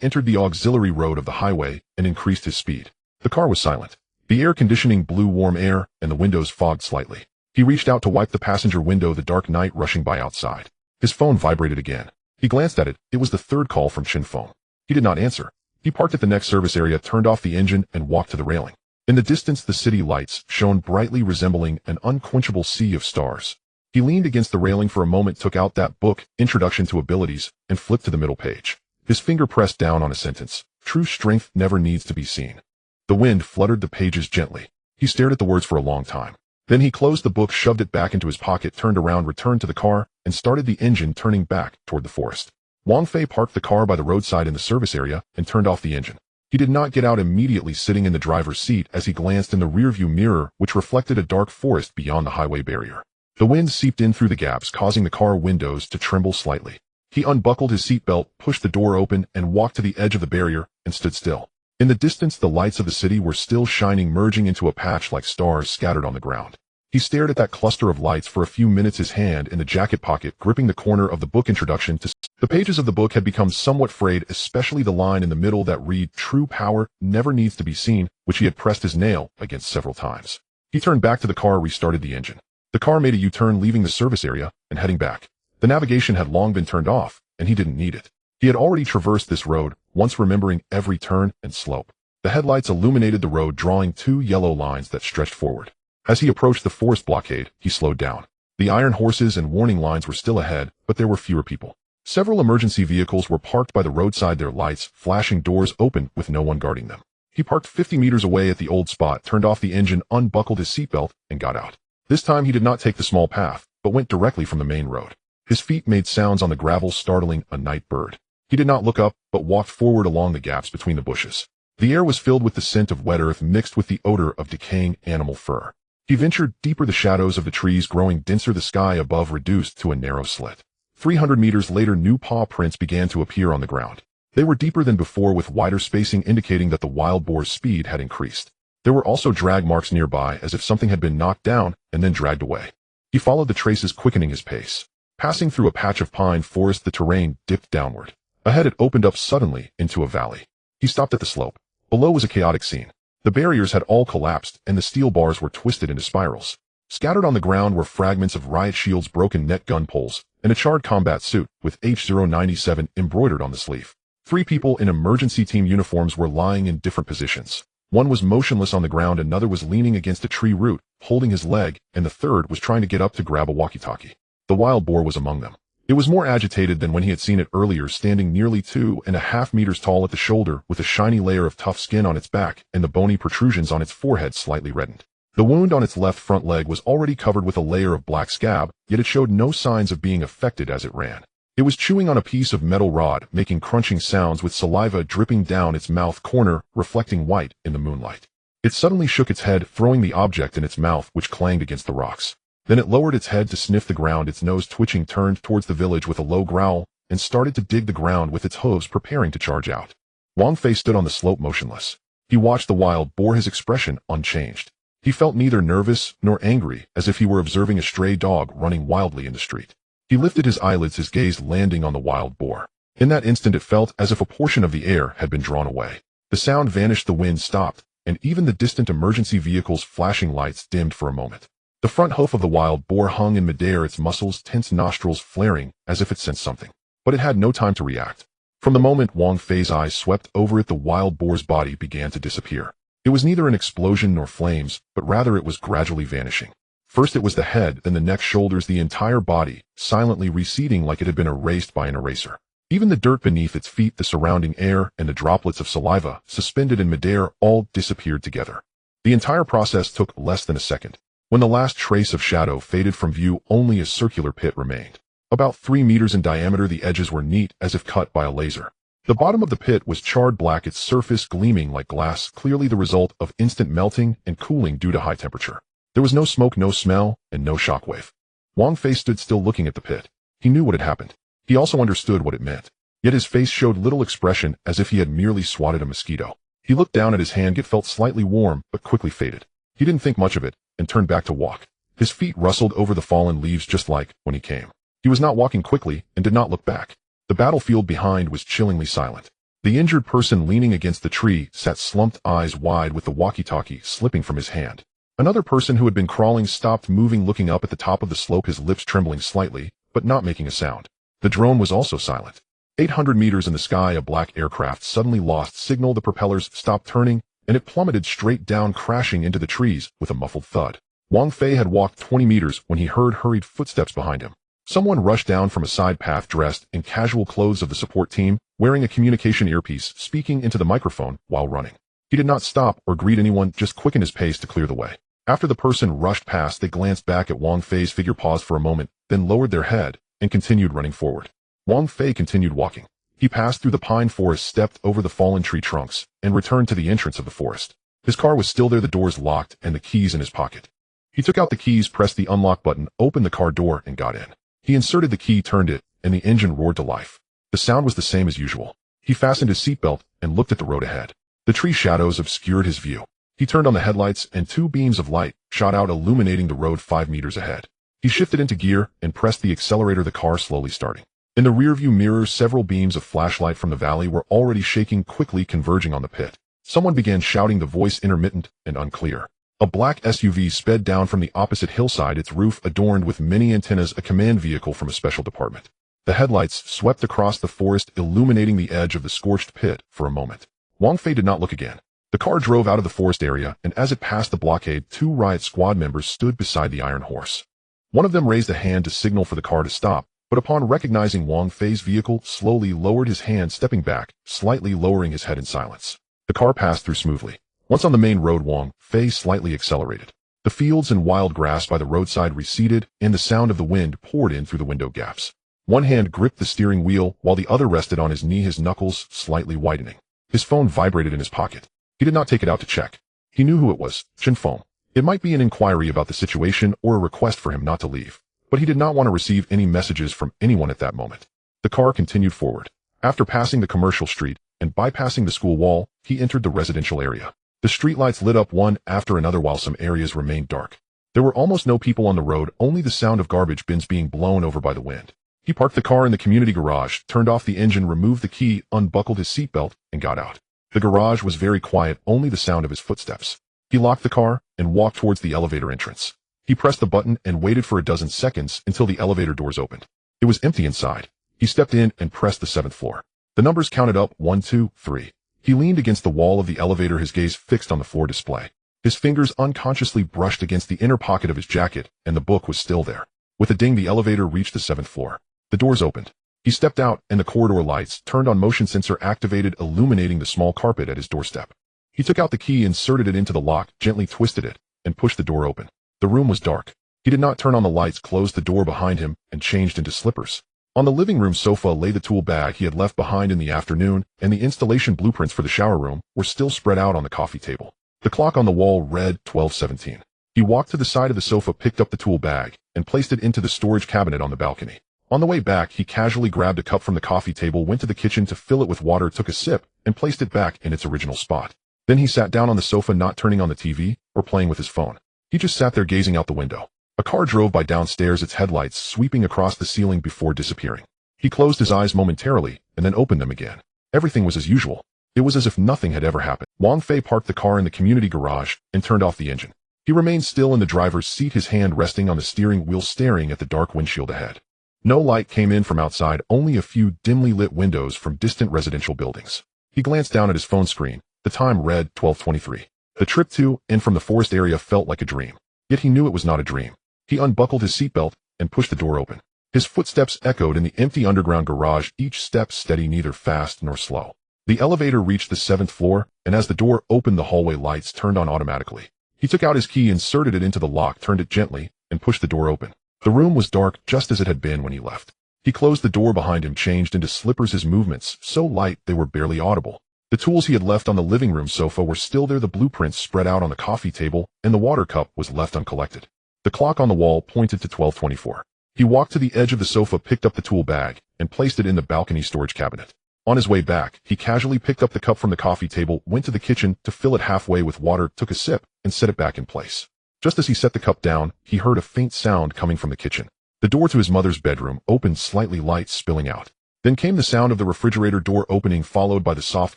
entered the auxiliary road of the highway and increased his speed. The car was silent. The air conditioning blew warm air, and the windows fogged slightly. He reached out to wipe the passenger window, the dark night rushing by outside. His phone vibrated again. He glanced at it. It was the 3rd call from Chen Feng. He did not answer. He parked at the next service area, turned off the engine, and walked to the railing. In the distance, the city lights shone brightly, resembling an unquenchable sea of stars. He leaned against the railing for a moment, took out that book, Introduction to Abilities, and flipped to the middle page. His finger pressed down on a sentence. True strength never needs to be seen. The wind fluttered the pages gently. He stared at the words for a long time. Then he closed the book, shoved it back into his pocket, turned around, returned to the car, and started the engine, turning back toward the forest. Wang Fei parked the car by the roadside in the service area and turned off the engine. He did not get out immediately, sitting in the driver's seat as he glanced in the rearview mirror, which reflected a dark forest beyond the highway barrier. The wind seeped in through the gaps, causing the car windows to tremble slightly. He unbuckled his seatbelt, pushed the door open, and walked to the edge of the barrier and stood still. In the distance, the lights of the city were still shining, merging into a patch like stars scattered on the ground. He stared at that cluster of lights for a few minutes, his hand in the jacket pocket gripping the corner of the book, Introduction to... The pages of the book had become somewhat frayed, especially the line in the middle that read, True power never needs to be seen, which he had pressed his nail against several times. He turned back to the car, restarted the engine. The car made a U-turn, leaving the service area and heading back. The navigation had long been turned off, and he didn't need it. He had already traversed this road, once remembering every turn and slope. The headlights illuminated the road, drawing 2 yellow lines that stretched forward. As he approached the forest blockade, he slowed down. The iron horses and warning lines were still ahead, but there were fewer people. Several emergency vehicles were parked by the roadside, their lights flashing, doors open with no one guarding them. He parked 50 meters away at the old spot, turned off the engine, unbuckled his seatbelt, and got out. This time he did not take the small path, but went directly from the main road. His feet made sounds on the gravel, startling a night bird. He did not look up, but walked forward along the gaps between the bushes. The air was filled with the scent of wet earth mixed with the odor of decaying animal fur. He ventured deeper, the shadows of the trees growing denser, the sky above reduced to a narrow slit. 300 meters later, new paw prints began to appear on the ground. They were deeper than before, with wider spacing, indicating that the wild boar's speed had increased. There were also drag marks nearby, as if something had been knocked down and then dragged away. He followed the traces, quickening his pace. Passing through a patch of pine forest, the terrain dipped downward. Ahead it opened up suddenly into a valley. He stopped at the slope. Below was a chaotic scene. The barriers had all collapsed, and the steel bars were twisted into spirals. Scattered on the ground were fragments of riot shields, broken net gun poles, and a charred combat suit with H-097 embroidered on the sleeve. 3 people in emergency team uniforms were lying in different positions. One was motionless on the ground, another was leaning against a tree root, holding his leg, and the third was trying to get up to grab a walkie-talkie. The wild boar was among them. It was more agitated than when he had seen it earlier, standing nearly 2.5 meters tall at the shoulder with a shiny layer of tough skin on its back and the bony protrusions on its forehead slightly reddened. The wound on its left front leg was already covered with a layer of black scab, yet it showed no signs of being affected as it ran. It was chewing on a piece of metal rod, making crunching sounds with saliva dripping down its mouth corner, reflecting white in the moonlight. It suddenly shook its head, throwing the object in its mouth, which clanged against the rocks. Then it lowered its head to sniff the ground, its nose twitching, turned towards the village with a low growl, and started to dig the ground with its hooves, preparing to charge out. Wang Fei stood on the slope motionless. He watched the wild boar, his expression unchanged. He felt neither nervous nor angry, as if he were observing a stray dog running wildly in the street. He lifted his eyelids, his gaze landing on the wild boar. In that instant it felt as if a portion of the air had been drawn away. The sound vanished, the wind stopped, and even the distant emergency vehicle's flashing lights dimmed for a moment. The front hoof of the wild boar hung in midair, its muscles tense, nostrils flaring as if it sensed something. But it had no time to react. From the moment Wang Fei's eyes swept over it, the wild boar's body began to disappear. It was neither an explosion nor flames, but rather it was gradually vanishing. First it was the head, then the neck, shoulders, the entire body, silently receding like it had been erased by an eraser. Even the dirt beneath its feet, the surrounding air, and the droplets of saliva, suspended in midair, all disappeared together. The entire process took less than a second. When the last trace of shadow faded from view, only a circular pit remained. About 3 meters in diameter, the edges were neat as if cut by a laser. The bottom of the pit was charred black, its surface gleaming like glass, clearly the result of instant melting and cooling due to high temperature. There was no smoke, no smell, and no shockwave. Wang Fei stood still looking at the pit. He knew what had happened. He also understood what it meant. Yet his face showed little expression, as if he had merely swatted a mosquito. He looked down at his hand. It felt slightly warm, but quickly faded. He didn't think much of it, and turned back to walk. His feet rustled over the fallen leaves just like when he came. He was not walking quickly, and did not look back. The battlefield behind was chillingly silent. The injured person leaning against the tree sat slumped, eyes wide, with the walkie-talkie slipping from his hand. Another person who had been crawling stopped moving, looking up at the top of the slope, his lips trembling slightly, but not making a sound. The drone was also silent. 800 meters in the sky, a black aircraft suddenly lost signal. The propellers stopped turning, and it plummeted straight down, crashing into the trees with a muffled thud. Wang Fei had walked 20 meters when he heard hurried footsteps behind him. Someone rushed down from a side path, dressed in casual clothes of the support team, wearing a communication earpiece, speaking into the microphone while running. He did not stop or greet anyone, just quickened his pace to clear the way. After the person rushed past, they glanced back at Wang Fei's figure, paused for a moment, then lowered their head and continued running forward. Wang Fei continued walking. He passed through the pine forest, stepped over the fallen tree trunks, and returned to the entrance of the forest. His car was still there, the doors locked, and the keys in his pocket. He took out the keys, pressed the unlock button, opened the car door, and got in. He inserted the key, turned it, and the engine roared to life. The sound was the same as usual. He fastened his seatbelt and looked at the road ahead. The tree shadows obscured his view. He turned on the headlights, and 2 beams of light shot out, illuminating the road 5 meters ahead. He shifted into gear and pressed the accelerator, the car slowly starting. In the rearview mirror, several beams of flashlight from the valley were already shaking, quickly converging on the pit. Someone began shouting, the voice intermittent and unclear. A black SUV sped down from the opposite hillside, its roof adorned with many antennas, a command vehicle from a special department. The headlights swept across the forest, illuminating the edge of the scorched pit for a moment. Wang Fei did not look again. The car drove out of the forest area, and as it passed the blockade, 2 riot squad members stood beside the iron horse. One of them raised a hand to signal for the car to stop, but upon recognizing Wang Fei's vehicle, slowly lowered his hand, stepping back, slightly lowering his head in silence. The car passed through smoothly. Once on the main road, Wang Fei slightly accelerated. The fields and wild grass by the roadside receded, and the sound of the wind poured in through the window gaps. One hand gripped the steering wheel, while the other rested on his knee, his knuckles slightly widening. His phone vibrated in his pocket. He did not take it out to check. He knew who it was, Chen Feng. It might be an inquiry about the situation or a request for him not to leave, but he did not want to receive any messages from anyone at that moment. The car continued forward. After passing the commercial street and bypassing the school wall, he entered the residential area. The streetlights lit up one after another while some areas remained dark. There were almost no people on the road, only the sound of garbage bins being blown over by the wind. He parked the car in the community garage, turned off the engine, removed the key, unbuckled his seatbelt, and got out. The garage was very quiet, only the sound of his footsteps. He locked the car and walked towards the elevator entrance. He pressed the button and waited for a dozen seconds until the elevator doors opened. It was empty inside. He stepped in and pressed the 7th floor. The numbers counted up 1, 2, 3. He leaned against the wall of the elevator, his gaze fixed on the floor display. His fingers unconsciously brushed against the inner pocket of his jacket, and the book was still there. With a ding, the elevator reached the 7th floor. The doors opened. He stepped out, and the corridor lights turned on, motion sensor activated, illuminating the small carpet at his doorstep. He took out the key, inserted it into the lock, gently twisted it, and pushed the door open. The room was dark. He did not turn on the lights, closed the door behind him, and changed into slippers. On the living room sofa lay the tool bag he had left behind in the afternoon, and the installation blueprints for the shower room were still spread out on the coffee table. The clock on the wall read 12:17. He walked to the side of the sofa, picked up the tool bag, and placed it into the storage cabinet on the balcony. On the way back, he casually grabbed a cup from the coffee table, went to the kitchen to fill it with water, took a sip, and placed it back in its original spot. Then he sat down on the sofa, not turning on the TV or playing with his phone. He just sat there gazing out the window. A car drove by downstairs, its headlights sweeping across the ceiling before disappearing. He closed his eyes momentarily and then opened them again. Everything was as usual. It was as if nothing had ever happened. Wang Fei parked the car in the community garage and turned off the engine. He remained still in the driver's seat, his hand resting on the steering wheel, staring at the dark windshield ahead. No light came in from outside, only a few dimly lit windows from distant residential buildings. He glanced down at his phone screen. The time read 12:23. The trip to and from the forest area felt like a dream. Yet he knew it was not a dream. He unbuckled his seatbelt and pushed the door open. His footsteps echoed in the empty underground garage, each step steady, neither fast nor slow. The elevator reached the 7th floor, and as the door opened, the hallway lights turned on automatically. He took out his key, inserted it into the lock, turned it gently, and pushed the door open. The room was dark, just as it had been when he left. He closed the door behind him, changed into slippers, his movements so light they were barely audible. The tools he had left on the living room sofa were still there, the blueprints spread out on the coffee table, and the water cup was left uncollected. The clock on the wall pointed to 12:24. He walked to the edge of the sofa, picked up the tool bag, and placed it in the balcony storage cabinet. On his way back, he casually picked up the cup from the coffee table, went to the kitchen to fill it halfway with water, took a sip, and set it back in place. Just as he set the cup down, he heard a faint sound coming from the kitchen. The door to his mother's bedroom opened slightly, light spilling out. Then came the sound of the refrigerator door opening, followed by the soft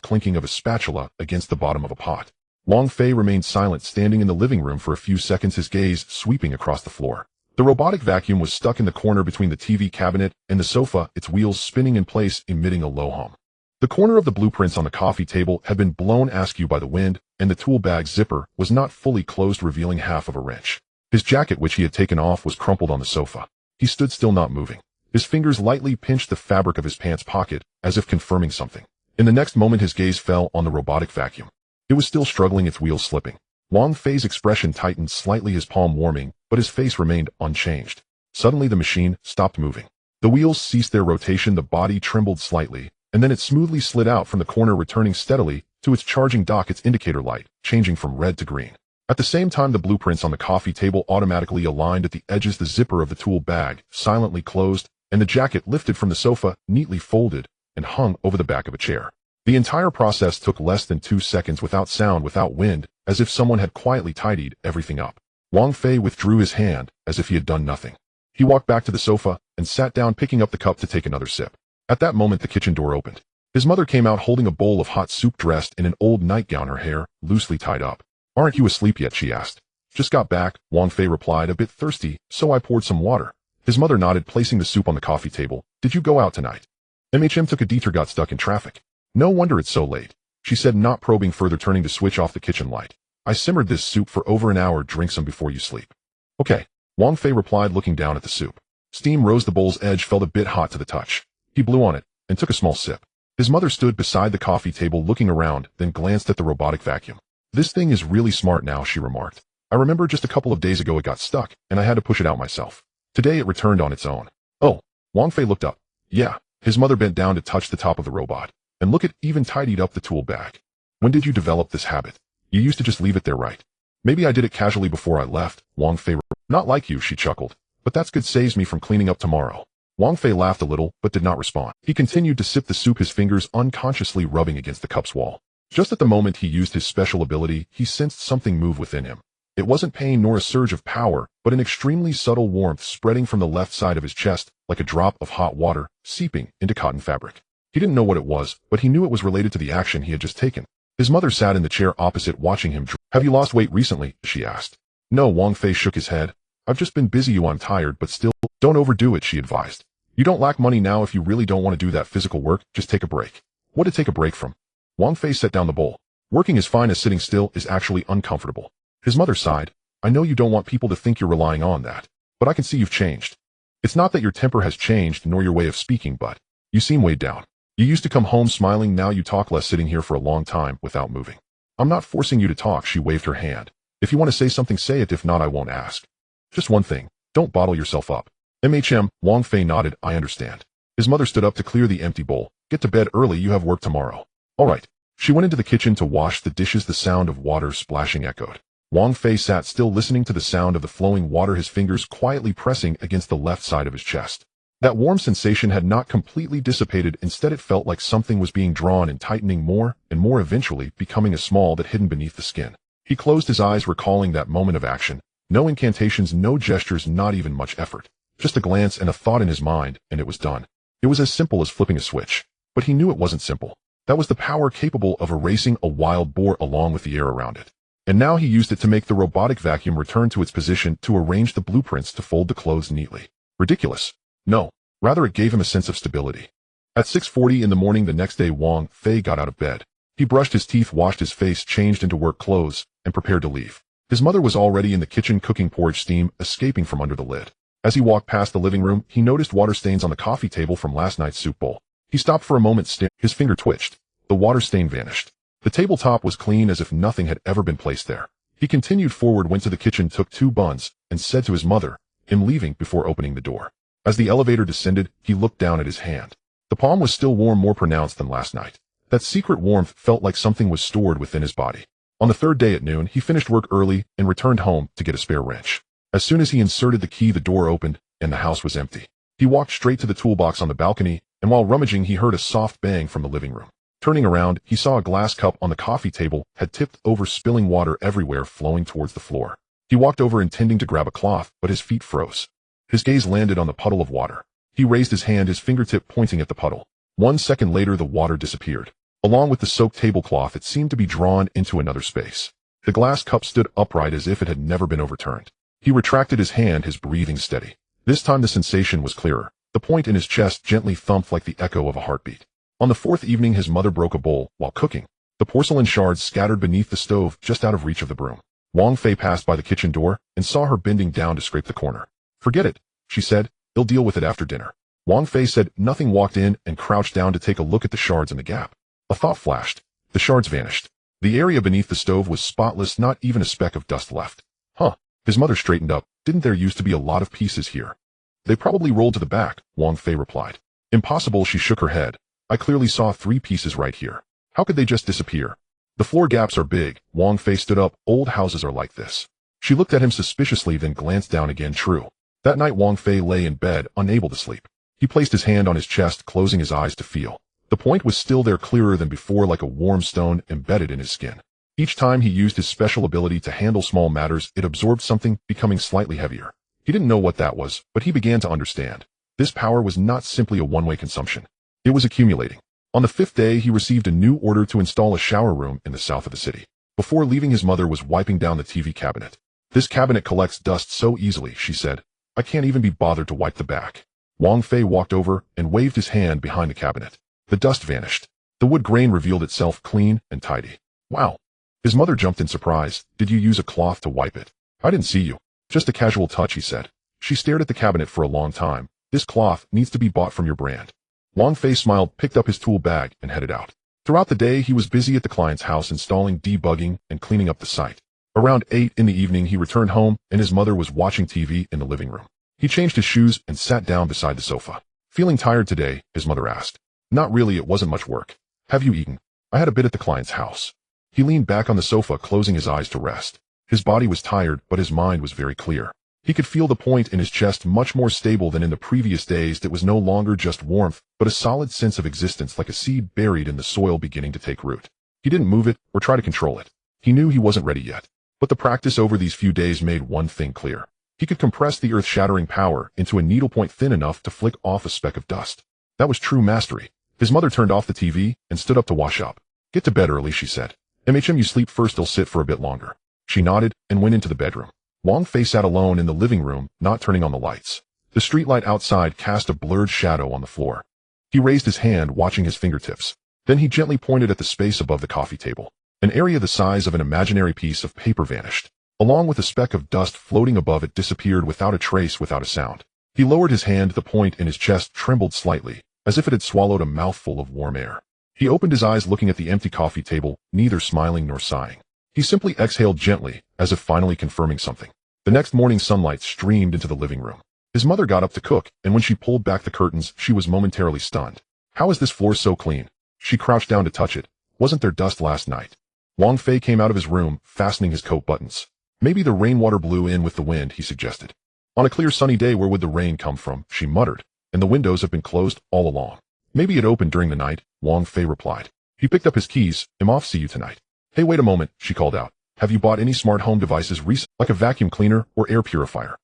clinking of a spatula against the bottom of a pot. Wang Fei remained silent, standing in the living room for a few seconds, his gaze sweeping across the floor. The robotic vacuum was stuck in the corner between the TV cabinet and the sofa, its wheels spinning in place, emitting a low hum. The corner of the blueprints on the coffee table had been blown askew by the wind, and the tool bag zipper was not fully closed, revealing half of a wrench. His jacket, which he had taken off, was crumpled on the sofa. He stood still, not moving. His fingers lightly pinched the fabric of his pants pocket, as if confirming something. In the next moment, his gaze fell on the robotic vacuum. It was still struggling, its wheels slipping. Wang Fei's expression tightened slightly, his palm warming, but his face remained unchanged. Suddenly the machine stopped moving. The wheels ceased their rotation, the body trembled slightly, and then it smoothly slid out from the corner, returning steadily to its charging dock, its indicator light changing from red to green. At the same time, the blueprints on the coffee table automatically aligned at the edges, the zipper of the tool bag silently closed, and the jacket lifted from the sofa, neatly folded, and hung over the back of a chair. The entire process took less than 2 seconds, without sound, without wind, as if someone had quietly tidied everything up. Wang Fei withdrew his hand as if he had done nothing. He walked back to the sofa and sat down, picking up the cup to take another sip. At that moment, the kitchen door opened. His mother came out holding a bowl of hot soup, dressed in an old nightgown, her hair loosely tied up. "Aren't you asleep yet?" she asked. "Just got back," Wang Fei replied, a bit thirsty, so I poured some water. His mother nodded, placing the soup on the coffee table. "Did you go out tonight?" Took a detour, got stuck in traffic. "No wonder it's so late," she said, not probing further, turning to switch off the kitchen light. "I simmered this soup for over an hour. Drink some before you sleep." "Okay," Wang Fei replied, looking down at the soup. Steam rose, the bowl's edge felt a bit hot to the touch. He blew on it and took a small sip. His mother stood beside the coffee table, looking around, then glanced at the robotic vacuum. "This thing is really smart now," she remarked. "I remember just a couple of days ago it got stuck, and I had to push it out myself. Today it returned on its own." "Oh." Wang Fei looked up. "Yeah." His mother bent down to touch the top of the robot. "And look, it even tidied up the tool bag. When did you develop this habit? You used to just leave it there, right?" "Maybe I did it casually before I left," Wang Fei. "Not like you," she chuckled. "But that's good, saves me from cleaning up tomorrow." Wang Fei laughed a little, but did not respond. He continued to sip the soup, his fingers unconsciously rubbing against the cup's wall. Just at the moment he used his special ability, he sensed something move within him. It wasn't pain nor a surge of power, but an extremely subtle warmth spreading from the left side of his chest, like a drop of hot water seeping into cotton fabric. He didn't know what it was, but he knew it was related to the action he had just taken. His mother sat in the chair opposite, watching him. "Have you lost weight recently?" she asked. "No," Wang Fei shook his head. "I've just been busy. I'm tired, but still." "Don't overdo it," she advised. "You don't lack money now. If you really don't want to do that physical work, just take a break." "What to take a break from?" Wang Fei set down the bowl. "Working is fine, as sitting still is actually uncomfortable." His mother sighed. "I know you don't want people to think you're relying on that, but I can see you've changed." It's not that your temper has changed nor your way of speaking, but you seem weighed down. You used to come home smiling, now you talk less, sitting here for a long time without moving. I'm not forcing you to talk, she waved her hand. If you want to say something, say it, if not, I won't ask. Just one thing, don't bottle yourself up. Wang Fei nodded, I understand. His mother stood up to clear the empty bowl. Get to bed early, you have work tomorrow. All right. She went into the kitchen to wash the dishes, the sound of water splashing echoed. Wang Fei sat still, listening to the sound of the flowing water, his fingers quietly pressing against the left side of his chest. That warm sensation had not completely dissipated, instead it felt like something was being drawn and tightening more and more, eventually becoming a small that hidden beneath the skin. He closed his eyes, recalling that moment of action. No incantations, no gestures, not even much effort. Just a glance and a thought in his mind, and it was done. It was as simple as flipping a switch. But he knew it wasn't simple. That was the power capable of erasing a wild boar along with the air around it. And now he used it to make the robotic vacuum return to its position, to arrange the blueprints, to fold the clothes neatly. Ridiculous. No. Rather, it gave him a sense of stability. At 6:40 in the morning the next day, Wang Fei got out of bed. He brushed his teeth, washed his face, changed into work clothes, and prepared to leave. His mother was already in the kitchen cooking, porridge, steam escaping from under the lid. As he walked past the living room, he noticed water stains on the coffee table from last night's soup bowl. He stopped for a moment, his finger twitched. The water stain vanished. The tabletop was clean, as if nothing had ever been placed there. He continued forward, went to the kitchen, took 2 buns, and said to his mother, "I'm leaving," before opening the door. As the elevator descended, he looked down at his hand. The palm was still warm, more pronounced than last night. That secret warmth felt like something was stored within his body. On the 3rd day at noon, he finished work early and returned home to get a spare wrench. As soon as he inserted the key, the door opened, and the house was empty. He walked straight to the toolbox on the balcony, and while rummaging, he heard a soft bang from the living room. Turning around, he saw a glass cup on the coffee table had tipped over, spilling water everywhere, flowing towards the floor. He walked over, intending to grab a cloth, but his feet froze. His gaze landed on the puddle of water. He raised his hand, his fingertip pointing at the puddle. 1 second later, the water disappeared. Along with the soaked tablecloth, it seemed to be drawn into another space. The glass cup stood upright as if it had never been overturned. He retracted his hand, his breathing steady. This time the sensation was clearer. The point in his chest gently thumped like the echo of a heartbeat. On the 4th evening, his mother broke a bowl while cooking. The porcelain shards scattered beneath the stove, just out of reach of the broom. Wang Fei passed by the kitchen door and saw her bending down to scrape the corner. "Forget it," she said. "He'll deal with it after dinner." Wang Fei said nothing, walked in, and crouched down to take a look at the shards in the gap. A thought flashed. The shards vanished. The area beneath the stove was spotless, not even a speck of dust left. Huh. His mother straightened up. "Didn't there used to be a lot of pieces here?" "They probably rolled to the back," Wang Fei replied. "Impossible," she shook her head. "I clearly saw 3 pieces right here. How could they just disappear?" "The floor gaps are big." Wang Fei stood up. "Old houses are like this." She looked at him suspiciously, then glanced down again. True. That night Wang Fei lay in bed, unable to sleep. He placed his hand on his chest, closing his eyes to feel. The point was still there, clearer than before, like a warm stone embedded in his skin. Each time he used his special ability to handle small matters, it absorbed something, becoming slightly heavier. He didn't know what that was, but he began to understand. This power was not simply a one-way consumption. It was accumulating. On the 5th day, he received a new order to install a shower room in the south of the city. Before leaving, his mother was wiping down the TV cabinet. "This cabinet collects dust so easily," she said. "I can't even be bothered to wipe the back." Wang Fei walked over and waved his hand behind the cabinet. The dust vanished. The wood grain revealed itself clean and tidy. "Wow." His mother jumped in surprise. "Did you use a cloth to wipe it?" "I didn't see you." "Just a casual touch," he said. She stared at the cabinet for a long time. "This cloth needs to be bought from your brand." Wang Fei smiled, picked up his tool bag, and headed out. Throughout the day, he was busy at the client's house, installing, debugging, and cleaning up the site. Around 8 in the evening, he returned home, and his mother was watching TV in the living room. He changed his shoes and sat down beside the sofa. "Feeling tired today?" his mother asked. "Not really, it wasn't much work." "Have you eaten?" "I had a bit at the client's house." He leaned back on the sofa, closing his eyes to rest. His body was tired, but his mind was very clear. He could feel the point in his chest, much more stable than in the previous days. It was no longer just warmth, but a solid sense of existence, like a seed buried in the soil beginning to take root. He didn't move it or try to control it. He knew he wasn't ready yet. But the practice over these few days made one thing clear. He could compress the earth-shattering power into a needlepoint thin enough to flick off a speck of dust. That was true mastery. His mother turned off the TV and stood up to wash up. "Get to bed early," she said. You sleep first, I'll sit for a bit longer." She nodded and went into the bedroom. Wang Fei sat alone in the living room, not turning on the lights. The streetlight outside cast a blurred shadow on the floor. He raised his hand, watching his fingertips. Then he gently pointed at the space above the coffee table. An area the size of an imaginary piece of paper vanished. Along with a speck of dust floating above, it disappeared without a trace, without a sound. He lowered his hand, the point in his chest trembled slightly, as if it had swallowed a mouthful of warm air. He opened his eyes looking at the empty coffee table, neither smiling nor sighing. He simply exhaled gently, as if finally confirming something. The next morning sunlight streamed into the living room. His mother got up to cook, and when she pulled back the curtains, she was momentarily stunned. "How is this floor so clean?" She crouched down to touch it. "Wasn't there dust last night?" Wang Fei came out of his room, fastening his coat buttons. "Maybe the rainwater blew in with the wind," he suggested. "On a clear sunny day, where would the rain come from?" she muttered. "And the windows have been closed all along." "Maybe it opened during the night," Wang Fei replied. He picked up his keys. "I'm off, see you tonight." "Hey, wait a moment," she called out. "Have you bought any smart home devices recently, like a vacuum cleaner or air purifier?"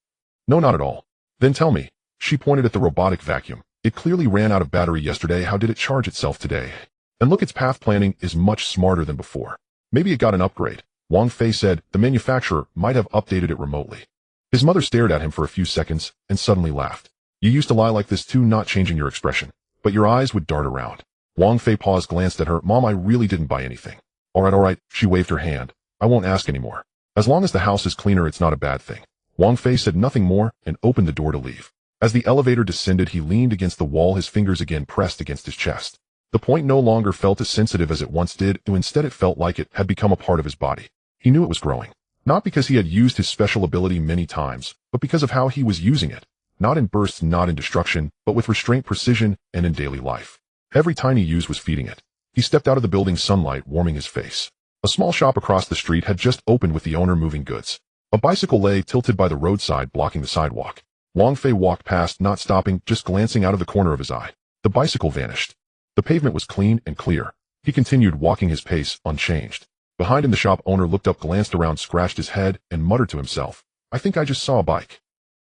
"No, not at all." "Then tell me." She pointed at the robotic vacuum. "It clearly ran out of battery yesterday. How did it charge itself today? And look, its path planning is much smarter than before. Maybe it got an upgrade." Wang Fei said. "The manufacturer might have updated it remotely." His mother stared at him for a few seconds and suddenly laughed. "You used to lie like this too," not changing your expression, but your eyes would dart around. Wang Fei paused, glanced at her. "Mom, I really didn't buy anything." All right, she waved her hand. "I won't ask anymore. As long as the house is cleaner, it's not a bad thing." Wang Fei said nothing more and opened the door to leave. As the elevator descended, he leaned against the wall, his fingers again pressed against his chest. The point no longer felt as sensitive as it once did, and instead it felt like it had become a part of his body. He knew it was growing. Not because he had used his special ability many times, but because of how he was using it. Not in bursts, not in destruction, but with restraint, precision, and in daily life. Every tiny use was feeding it. He stepped out of the building, sunlight warming his face. A small shop across the street had just opened with the owner moving goods. A bicycle lay tilted by the roadside, blocking the sidewalk. Wang Fei walked past, not stopping, just glancing out of the corner of his eye. The bicycle vanished. The pavement was clean and clear. He continued walking, his pace unchanged. Behind him, the shop owner looked up, glanced around, scratched his head, and muttered to himself, "I think I just saw a bike."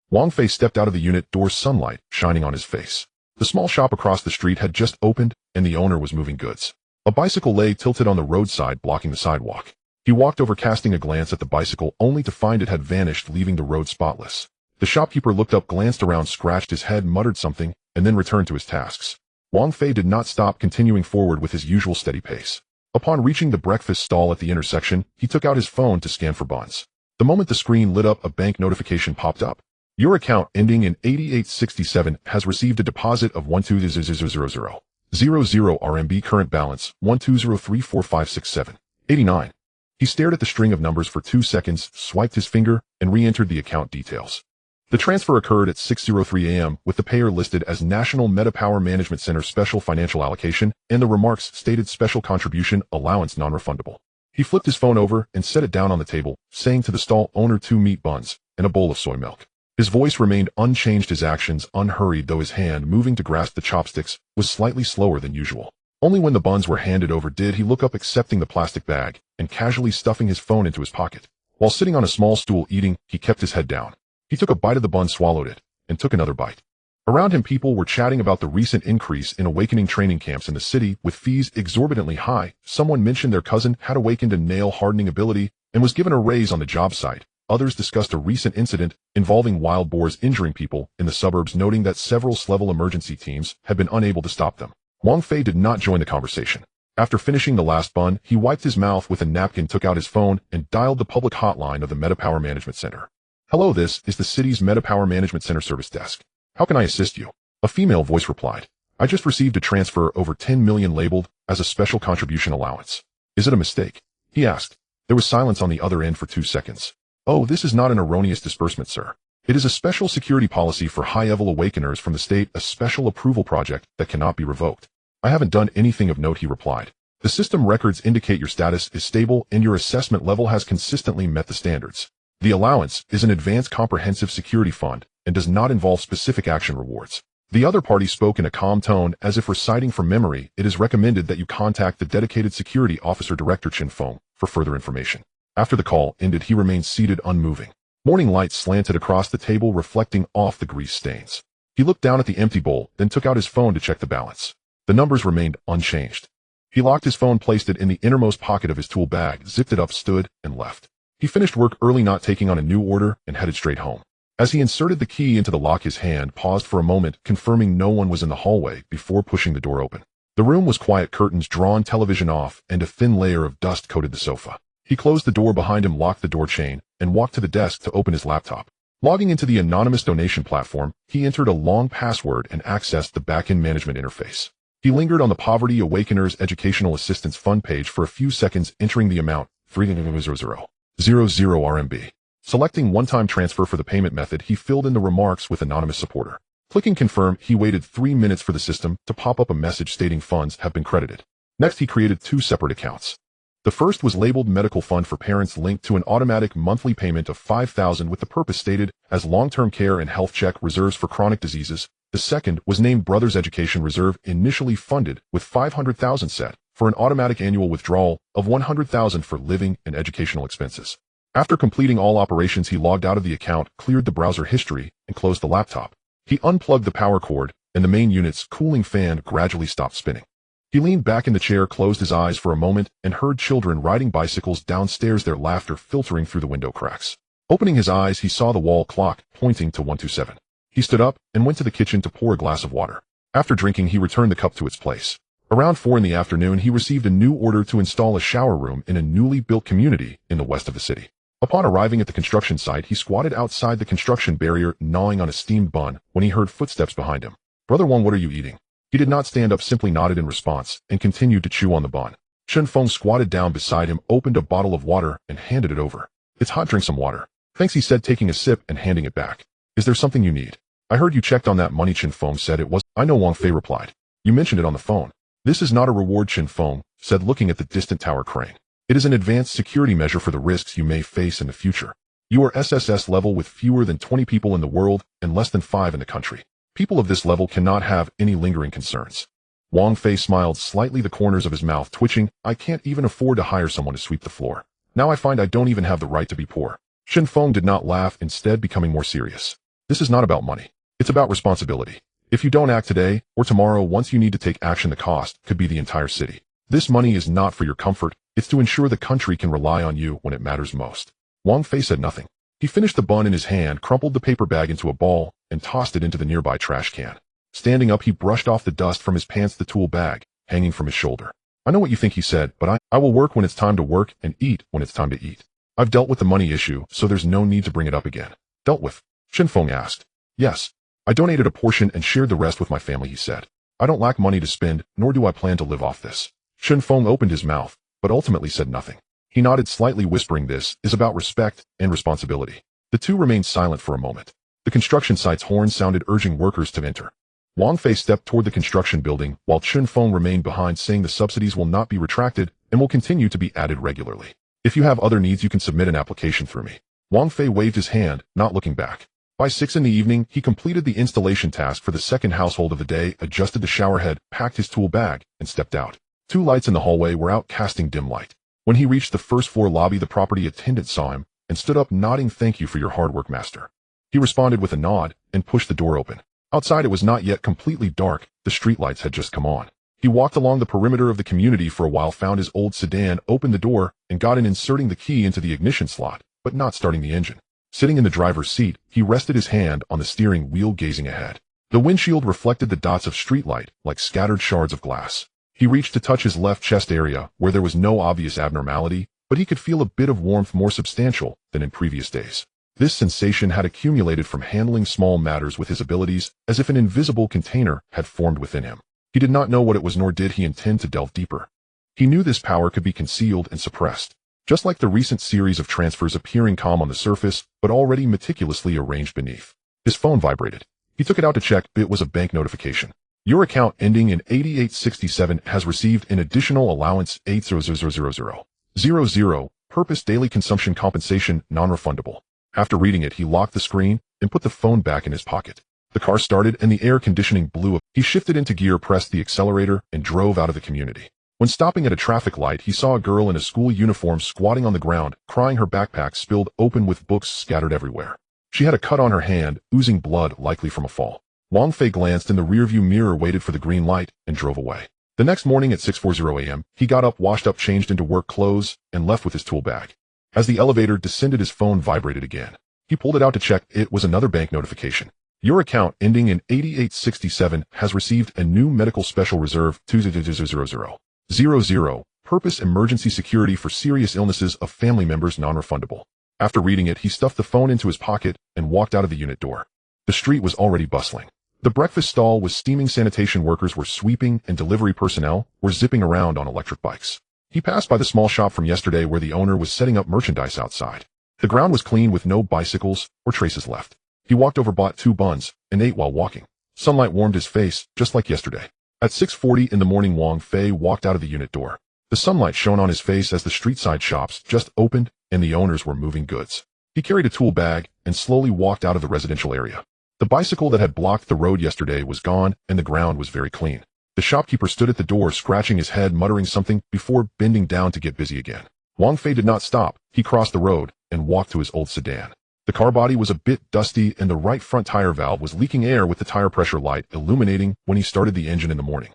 Wang Fei stepped out of the unit door, sunlight shining on his face. The small shop across the street had just opened, and the owner was moving goods. A bicycle lay tilted on the roadside, blocking the sidewalk. He walked over, casting a glance at the bicycle, only to find it had vanished, leaving the road spotless. The shopkeeper looked up, glanced around, scratched his head, muttered something, and then returned to his tasks. Wang Fei did not stop, continuing forward with his usual steady pace. Upon reaching the breakfast stall at the intersection, he took out his phone to scan for buns. The moment the screen lit up, a bank notification popped up. "Your account ending in 8867 has received a deposit of 1200000 RMB. Current balance 1203456.789. He stared at the string of numbers for 2 seconds, swiped his finger, and re-entered the account details. The transfer occurred at 6:03 a.m. with the payer listed as National Meta Power Management Center Special Financial Allocation, and the remarks stated Special Contribution Allowance Non-Refundable. He flipped his phone over and set it down on the table, saying to the stall owner, 2 meat buns and a bowl of soy milk. His voice remained unchanged, his actions unhurried, though his hand, moving to grasp the chopsticks, was slightly slower than usual. Only when the buns were handed over did he look up, accepting the plastic bag and casually stuffing his phone into his pocket. While sitting on a small stool eating, he kept his head down. He took a bite of the bun, swallowed it, and took another bite. Around him, people were chatting about the recent increase in awakening training camps in the city, with fees exorbitantly high. Someone mentioned their cousin had awakened a nail-hardening ability and was given a raise on the job site. Others discussed a recent incident involving wild boars injuring people in the suburbs, noting that several SLEVEL emergency teams had been unable to stop them. Wang Fei did not join the conversation. After finishing the last bun, he wiped his mouth with a napkin, took out his phone, and dialed the public hotline of the Meta Power Management Center. "Hello, this is the city's Meta Power Management Center service desk. How can I assist you?" A female voice replied. "I just received a transfer over 10 million labeled as a special contribution allowance. Is it a mistake?" he asked. There was silence on the other end for 2 seconds. "Oh, this is not an erroneous disbursement, sir. It is a special security policy for high-level awakeners from the state, a special approval project that cannot be revoked." "I haven't done anything of note," he replied. "The system records indicate your status is stable and your assessment level has consistently met the standards. The allowance is an advanced comprehensive security fund and does not involve specific action rewards." The other party spoke in a calm tone, as if reciting from memory. "It is recommended that you contact the dedicated security officer, Director Chin Feng, for further information." After the call ended, he remained seated, unmoving. Morning light slanted across the table, reflecting off the grease stains. He looked down at the empty bowl, then took out his phone to check the balance. The numbers remained unchanged. He locked his phone, placed it in the innermost pocket of his tool bag, zipped it up, stood, and left. He finished work early, not taking on a new order, and headed straight home. As he inserted the key into the lock, his hand paused for a moment, confirming no one was in the hallway before pushing the door open. The room was quiet, curtains drawn, television off, and a thin layer of dust coated the sofa. He closed the door behind him, locked the door chain, and walked to the desk to open his laptop. Logging into the anonymous donation platform, he entered a long password and accessed the backend management interface. He lingered on the Poverty Awakeners Educational Assistance Fund page for a few seconds, entering the amount 30000 RMB. Selecting one-time transfer for the payment method, he filled in the remarks with anonymous supporter. Clicking confirm, he waited 3 minutes for the system to pop up a message stating funds have been credited. Next, he created 2 separate accounts. The first was labeled Medical Fund for Parents, linked to an automatic monthly payment of 5,000 with the purpose stated as long-term care and health check reserves for chronic diseases. The second was named Brothers Education Reserve, initially funded with 500,000 set for an automatic annual withdrawal of 100,000 for living and educational expenses. After completing all operations, he logged out of the account, cleared the browser history, and closed the laptop. He unplugged the power cord, and the main unit's cooling fan gradually stopped spinning. He leaned back in the chair, closed his eyes for a moment, and heard children riding bicycles downstairs, their laughter filtering through the window cracks. Opening his eyes, he saw the wall clock pointing to 127. He stood up and went to the kitchen to pour a glass of water. After drinking, he returned the cup to its place. Around 4 in the afternoon, he received a new order to install a shower room in a newly built community in the west of the city. Upon arriving at the construction site, he squatted outside the construction barrier, gnawing on a steamed bun, when he heard footsteps behind him. "Brother Wang, what are you eating?" He did not stand up, simply nodded in response, and continued to chew on the bun. Chen Feng squatted down beside him, opened a bottle of water, and handed it over. "It's hot, drink some water." "Thanks," he said, taking a sip and handing it back. "Is there something you need?" "I heard you checked on that money," Chen Feng said. "It was." "I know," Wang Fei replied. "You mentioned it on the phone." "This is not a reward," Chen Feng said, looking at the distant tower crane. "It is an advanced security measure for the risks you may face in the future. You are SSS level with fewer than 20 people in the world and less than 5 in the country. People of this level cannot have any lingering concerns." Wang Fei smiled slightly, the corners of his mouth twitching. "I can't even afford to hire someone to sweep the floor. Now I find I don't even have the right to be poor." Chen Feng did not laugh, instead becoming more serious. "This is not about money. It's about responsibility. If you don't act today or tomorrow, once you need to take action, the cost could be the entire city. This money is not for your comfort. It's to ensure the country can rely on you when it matters most." Wang Fei said nothing. He finished the bun in his hand, crumpled the paper bag into a ball, and tossed it into the nearby trash can. Standing up, he brushed off the dust from his pants, the tool bag hanging from his shoulder. "I know what you think," he said, "but I will work when it's time to work and eat when it's time to eat. I've dealt with the money issue, so there's no need to bring it up again." "Dealt with?" Chen Feng asked. "Yes. I donated a portion and shared the rest with my family," he said. "I don't lack money to spend, nor do I plan to live off this." Chen Feng opened his mouth, but ultimately said nothing. He nodded slightly, whispering, "This is about respect and responsibility." The two remained silent for a moment. The construction site's horn sounded, urging workers to enter. Wang Fei stepped toward the construction building, while Chen Feng remained behind, saying, "The subsidies will not be retracted and will continue to be added regularly. If you have other needs, you can submit an application through me." Wang Fei waved his hand, not looking back. By 6 in the evening, he completed the installation task for the second household of the day, adjusted the shower head, packed his tool bag, and stepped out. 2 lights in the hallway were out, casting dim light. When he reached the first floor lobby, the property attendant saw him and stood up, nodding, "Thank you for your hard work, master." He responded with a nod and pushed the door open. Outside, it was not yet completely dark. The streetlights had just come on. He walked along the perimeter of the community for a while, found his old sedan, opened the door, and got in, inserting the key into the ignition slot, but not starting the engine. Sitting in the driver's seat, he rested his hand on the steering wheel, gazing ahead. The windshield reflected the dots of streetlight like scattered shards of glass. He reached to touch his left chest area, where there was no obvious abnormality, but he could feel a bit of warmth, more substantial than in previous days. This sensation had accumulated from handling small matters with his abilities, as if an invisible container had formed within him. He did not know what it was, nor did he intend to delve deeper. He knew this power could be concealed and suppressed, just like the recent series of transfers appearing calm on the surface, but already meticulously arranged beneath. His phone vibrated. He took it out to check. It was a bank notification. "Your account ending in 8867 has received an additional allowance 8000000. Purpose: daily consumption compensation, non-refundable." After reading it, he locked the screen and put the phone back in his pocket. The car started and the air conditioning blew up. He shifted into gear, pressed the accelerator, and drove out of the community. When stopping at a traffic light, he saw a girl in a school uniform squatting on the ground, crying, her backpack spilled open with books scattered everywhere. She had a cut on her hand, oozing blood, likely from a fall. Wang Fei glanced in the rearview mirror, waited for the green light, and drove away. The next morning at 6:40 a.m., he got up, washed up, changed into work clothes, and left with his tool bag. As the elevator descended, his phone vibrated again. He pulled it out to check. It was another bank notification. "Your account ending in 8867 has received a new medical special reserve 20000. Purpose: emergency security for serious illnesses of family members, non-refundable." After reading it, he stuffed the phone into his pocket and walked out of the unit door. The street was already bustling. The breakfast stall was steaming, sanitation workers were sweeping, and delivery personnel were zipping around on electric bikes. He passed by the small shop from yesterday where the owner was setting up merchandise outside. The ground was clean with no bicycles or traces left. He walked over, bought 2 buns, and ate while walking. Sunlight warmed his face, just like yesterday. At 6:40 in the morning, Wang Fei walked out of the unit door. The sunlight shone on his face as the street-side shops just opened and the owners were moving goods. He carried a tool bag and slowly walked out of the residential area. The bicycle that had blocked the road yesterday was gone and the ground was very clean. The shopkeeper stood at the door, scratching his head, muttering something before bending down to get busy again. Wang Fei did not stop. He crossed the road and walked to his old sedan. The car body was a bit dusty and the right front tire valve was leaking air, with the tire pressure light illuminating when he started the engine in the morning.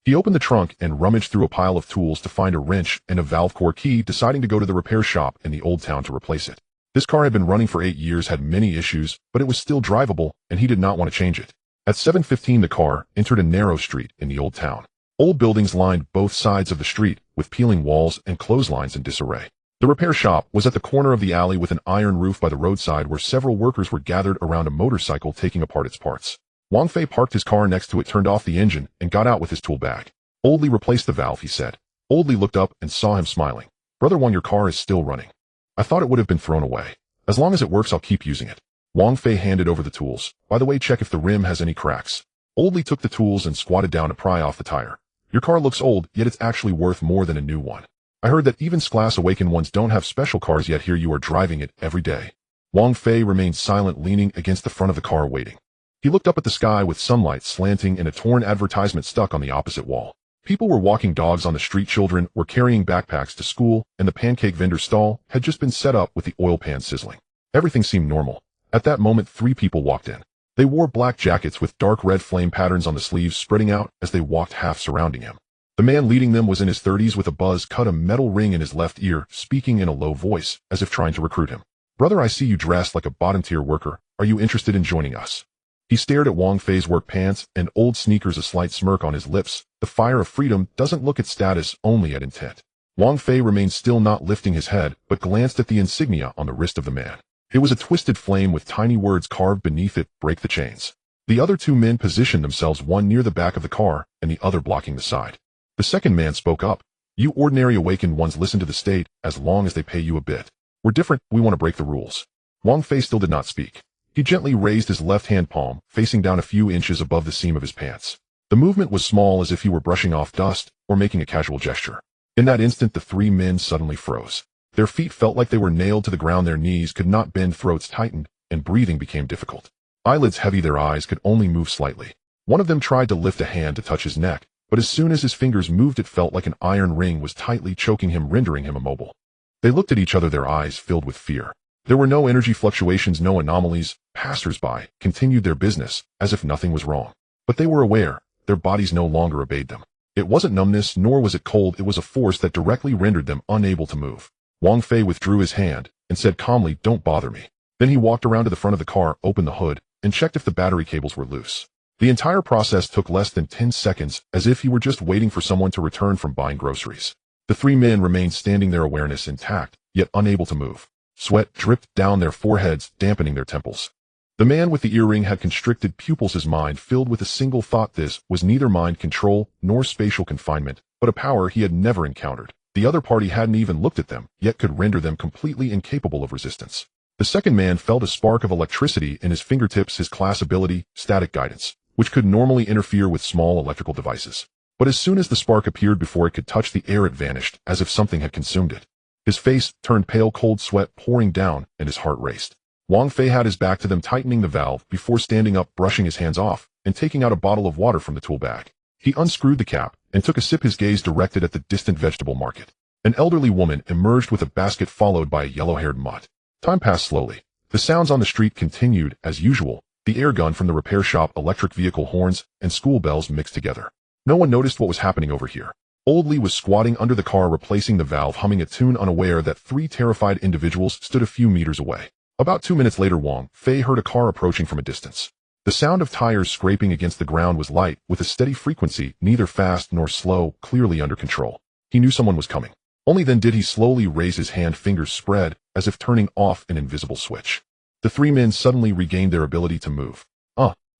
He opened the trunk and rummaged through a pile of tools to find a wrench and a valve core key, deciding to go to the repair shop in the old town to replace it. This car had been running for 8 years, had many issues, but it was still drivable and he did not want to change it. At 7:15 the car entered a narrow street in the old town. Old buildings lined both sides of the street, with peeling walls and clotheslines in disarray. The repair shop was at the corner of the alley with an iron roof by the roadside where several workers were gathered around a motorcycle taking apart its parts. Wang Fei parked his car next to it, turned off the engine, and got out with his tool bag. "Oldly replaced the valve," he said. Oldly looked up and saw him smiling. "Brother Wang, your car is still running. I thought it would have been thrown away. As long as it works, I'll keep using it." Wang Fei handed over the tools. "By the way, check if the rim has any cracks." Oldly took the tools and squatted down to pry off the tire. "Your car looks old, yet it's actually worth more than a new one. I heard that even class awaken ones don't have special cars, yet here you are driving it every day." Wang Fei remained silent, leaning against the front of the car waiting. He looked up at the sky with sunlight slanting and a torn advertisement stuck on the opposite wall. People were walking dogs on the street, children were carrying backpacks to school, and the pancake vendor stall had just been set up with the oil pan sizzling. Everything seemed normal. At that moment, 3 people walked in. They wore black jackets with dark red flame patterns on the sleeves spreading out as they walked, half surrounding him. The man leading them was in his 30s with a buzz cut, a metal ring in his left ear, speaking in a low voice as if trying to recruit him. "Brother, I see you dressed like a bottom-tier worker. Are you interested in joining us?" He stared at Wang Fei's work pants and old sneakers, a slight smirk on his lips. The fire of freedom doesn't look at status, only at intent. Wang Fei remained still, not lifting his head, but glanced at the insignia on the wrist of the man. It was a twisted flame with tiny words carved beneath it, "Break the chains." The other 2 men positioned themselves, one near the back of the car and the other blocking the side. The second man spoke up. "You ordinary awakened ones listen to the state as long as they pay you a bit. We're different, we want to break the rules." Wang Fei still did not speak. He gently raised his left-hand palm, facing down a few inches above the seam of his pants. The movement was small, as if he were brushing off dust or making a casual gesture. In that instant, the 3 men suddenly froze. Their feet felt like they were nailed to the ground, their knees could not bend, throats tightened, and breathing became difficult. Eyelids heavy, their eyes could only move slightly. One of them tried to lift a hand to touch his neck, but as soon as his fingers moved, it felt like an iron ring was tightly choking him, rendering him immobile. They looked at each other, their eyes filled with fear. There were no energy fluctuations, no anomalies. Passers-by continued their business as if nothing was wrong. But they were aware. Their bodies no longer obeyed them. It wasn't numbness, nor was it cold. It was a force that directly rendered them unable to move. Wang Fei withdrew his hand and said calmly, "Don't bother me." Then he walked around to the front of the car, opened the hood, and checked if the battery cables were loose. The entire process took less than 10 seconds, as if he were just waiting for someone to return from buying groceries. The 3 men remained standing, their awareness intact, yet unable to move. Sweat dripped down their foreheads, dampening their temples. The man with the earring had constricted pupils, his mind filled with a single thought. This was neither mind control nor spatial confinement, but a power he had never encountered. The other party hadn't even looked at them, yet could render them completely incapable of resistance. The second man felt a spark of electricity in his fingertips, his class ability, static guidance, which could normally interfere with small electrical devices. But as soon as the spark appeared before it could touch the air, it vanished, as if something had consumed it. His face turned pale, cold sweat pouring down, and his heart raced. Wang Fei had his back to them, tightening the valve before standing up, brushing his hands off, and taking out a bottle of water from the tool bag. He unscrewed the cap and took a sip, his gaze directed at the distant vegetable market. An elderly woman emerged with a basket, followed by a yellow-haired mutt. Time passed slowly. The sounds on the street continued as usual. The air gun from the repair shop, electric vehicle horns, and school bells mixed together. No one noticed what was happening over here. Old Lee was squatting under the car, replacing the valve, humming a tune, unaware that 3 terrified individuals stood a few meters away. About 2 minutes later, Wang Fei heard a car approaching from a distance. The sound of tires scraping against the ground was light, with a steady frequency, neither fast nor slow, clearly under control. He knew someone was coming. Only then did he slowly raise his hand, fingers spread, as if turning off an invisible switch. The three men suddenly regained their ability to move.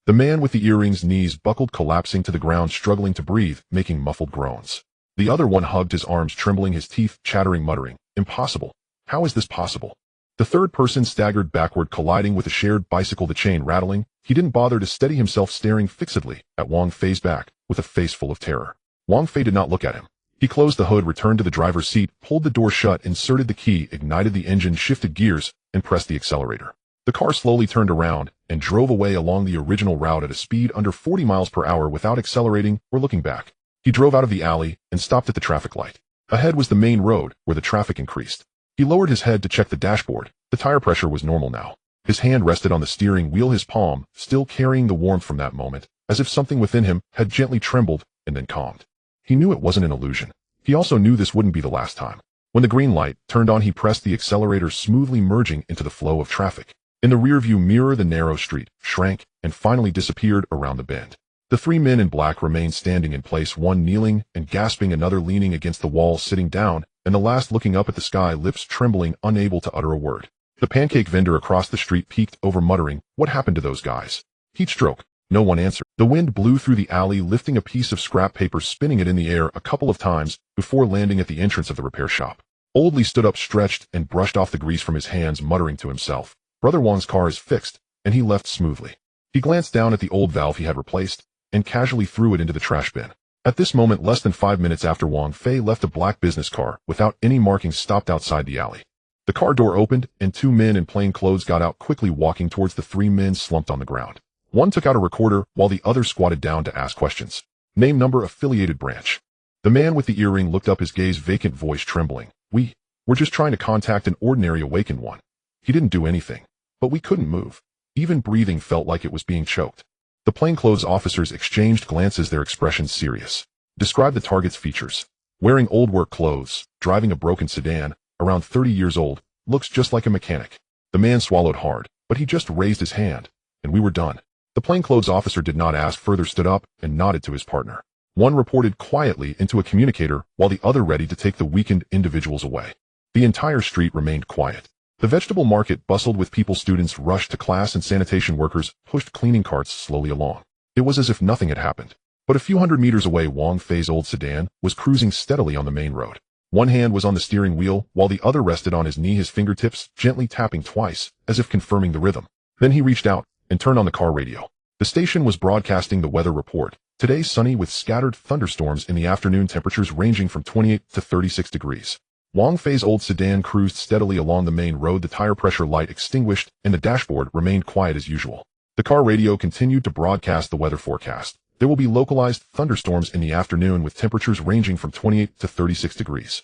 The man with the earrings' knees buckled, collapsing to the ground, struggling to breathe, making muffled groans. The other one hugged his arms, trembling, his teeth chattering, muttering, "Impossible. How is this possible?" The third person staggered backward, colliding with a shared bicycle, the chain rattling. He didn't bother to steady himself, staring fixedly at Wang Fei's back, with a face full of terror. Wang Fei did not look at him. He closed the hood, returned to the driver's seat, pulled the door shut, inserted the key, ignited the engine, shifted gears, and pressed the accelerator. The car slowly turned around and drove away along the original route at a speed under 40 miles per hour without accelerating or looking back. He drove out of the alley and stopped at the traffic light. Ahead was the main road, where the traffic increased. He lowered his head to check the dashboard. The tire pressure was normal now. His hand rested on the steering wheel, his palm still carrying the warmth from that moment, as if something within him had gently trembled and then calmed. He knew it wasn't an illusion. He also knew this wouldn't be the last time. When the green light turned on, he pressed the accelerator, smoothly merging into the flow of traffic. In the rearview mirror, the narrow street shrank and finally disappeared around the bend. The three men in black remained standing in place, one kneeling and gasping, another leaning against the wall, sitting down, and the last looking up at the sky, lips trembling, unable to utter a word. The pancake vendor across the street peeked over, muttering, "What happened to those guys?" "Heat stroke." No one answered. The wind blew through the alley, lifting a piece of scrap paper, spinning it in the air a couple of times before landing at the entrance of the repair shop. Old Lee stood up, stretched, and brushed off the grease from his hands, muttering to himself, "Brother Wang's car is fixed," and he left smoothly. He glanced down at the old valve he had replaced and casually threw it into the trash bin. At this moment, less than 5 minutes after Wang Fei left, a black business car, without any markings, stopped outside the alley. The car door opened, and two men in plain clothes got out, quickly walking towards the three men slumped on the ground. One took out a recorder, while the other squatted down to ask questions. "Name, number, affiliated branch." The man with the earring looked up, his gaze vacant, voice trembling. We're just trying to contact an ordinary awakened one. He didn't do anything. But we couldn't move. Even breathing felt like it was being choked." The plainclothes officers exchanged glances, their expressions serious. "Describe the target's features." "Wearing old work clothes, driving a broken sedan, around 30 years old, looks just like a mechanic." The man swallowed hard, but he just raised his hand, and we were done. The plainclothes officer did not ask further, stood up, and nodded to his partner. One reported quietly into a communicator, while the other ready to take the weakened individuals away. The entire street remained quiet. The vegetable market bustled with people, students rushed to class, and sanitation workers pushed cleaning carts slowly along. It was as if nothing had happened. But a few hundred meters away, Wang Fei's old sedan was cruising steadily on the main road. One hand was on the steering wheel, while the other rested on his knee, his fingertips gently tapping twice, as if confirming the rhythm. Then he reached out and turned on the car radio. The station was broadcasting the weather report. Today sunny with scattered thunderstorms in the afternoon, temperatures ranging from 28 to 36 degrees. Wang Fei's old sedan cruised steadily along the main road, the tire pressure light extinguished, and the dashboard remained quiet as usual. The car radio continued to broadcast the weather forecast. There will be localized thunderstorms in the afternoon with temperatures ranging from 28 to 36 degrees.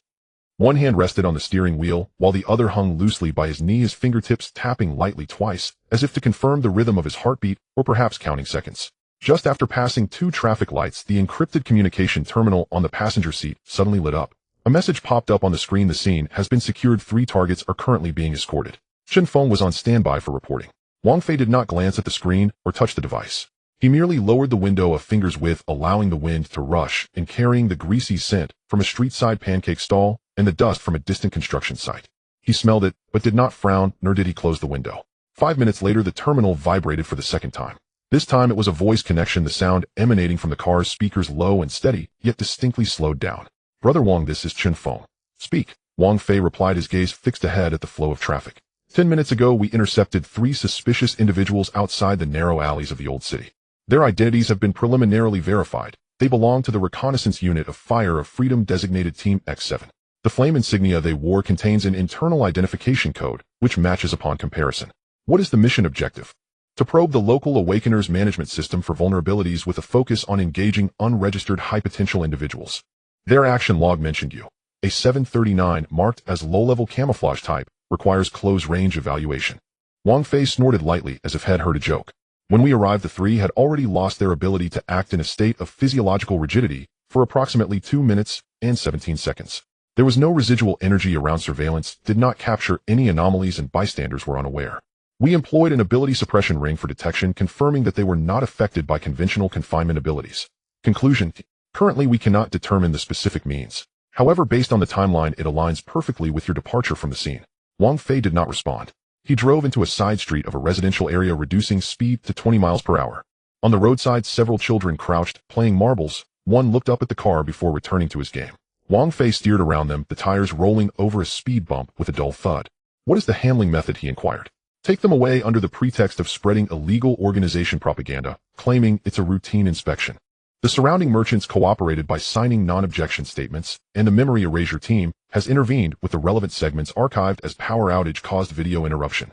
One hand rested on the steering wheel, while the other hung loosely by his knee, his fingertips tapping lightly twice, as if to confirm the rhythm of his heartbeat, or perhaps counting seconds. Just after passing two traffic lights, the encrypted communication terminal on the passenger seat suddenly lit up. A message popped up on the screen. "The scene has been secured. 3 targets are currently being escorted." Chen Feng was on standby for reporting. Wang Fei did not glance at the screen or touch the device. He merely lowered the window a finger's width, allowing the wind to rush and carrying the greasy scent from a street-side pancake stall and the dust from a distant construction site. He smelled it, but did not frown, nor did he close the window. 5 minutes later, the terminal vibrated for the second time. This time it was a voice connection, the sound emanating from the car's speakers, low and steady, yet distinctly slowed down. "Brother Wang, this is Chen Feng." "Speak." Wang Fei replied, his gaze fixed ahead at the flow of traffic. 10 minutes ago, we intercepted 3 suspicious individuals outside the narrow alleys of the old city. Their identities have been preliminarily verified. They belong to the reconnaissance unit of Fire of Freedom designated Team X7. The flame insignia they wore contains an internal identification code, which matches upon comparison. What is the mission objective? To probe the local Awakeners management system for vulnerabilities with a focus on engaging unregistered high-potential individuals. Their action log mentioned you. A 739 marked as low-level camouflage type requires close-range evaluation. Wang Fei snorted lightly as if had heard a joke. When we arrived, the 3 had already lost their ability to act in a state of physiological rigidity for approximately 2 minutes and 17 seconds. There was no residual energy around, surveillance did not capture any anomalies, and bystanders were unaware. We employed an ability suppression ring for detection, confirming that they were not affected by conventional confinement abilities. Conclusion: currently we cannot determine the specific means. However, based on the timeline, it aligns perfectly with your departure from the scene. Wang Fei did not respond. He drove into a side street of a residential area, reducing speed to 20 miles per hour. On the roadside, several children crouched, playing marbles. One looked up at the car before returning to his game. Wang Fei steered around them, the tires rolling over a speed bump with a dull thud. What is the handling method, he inquired. Take them away under the pretext of spreading illegal organization propaganda, claiming it's a routine inspection. The surrounding merchants cooperated by signing non-objection statements, and the memory erasure team has intervened with the relevant segments archived as power outage caused video interruption.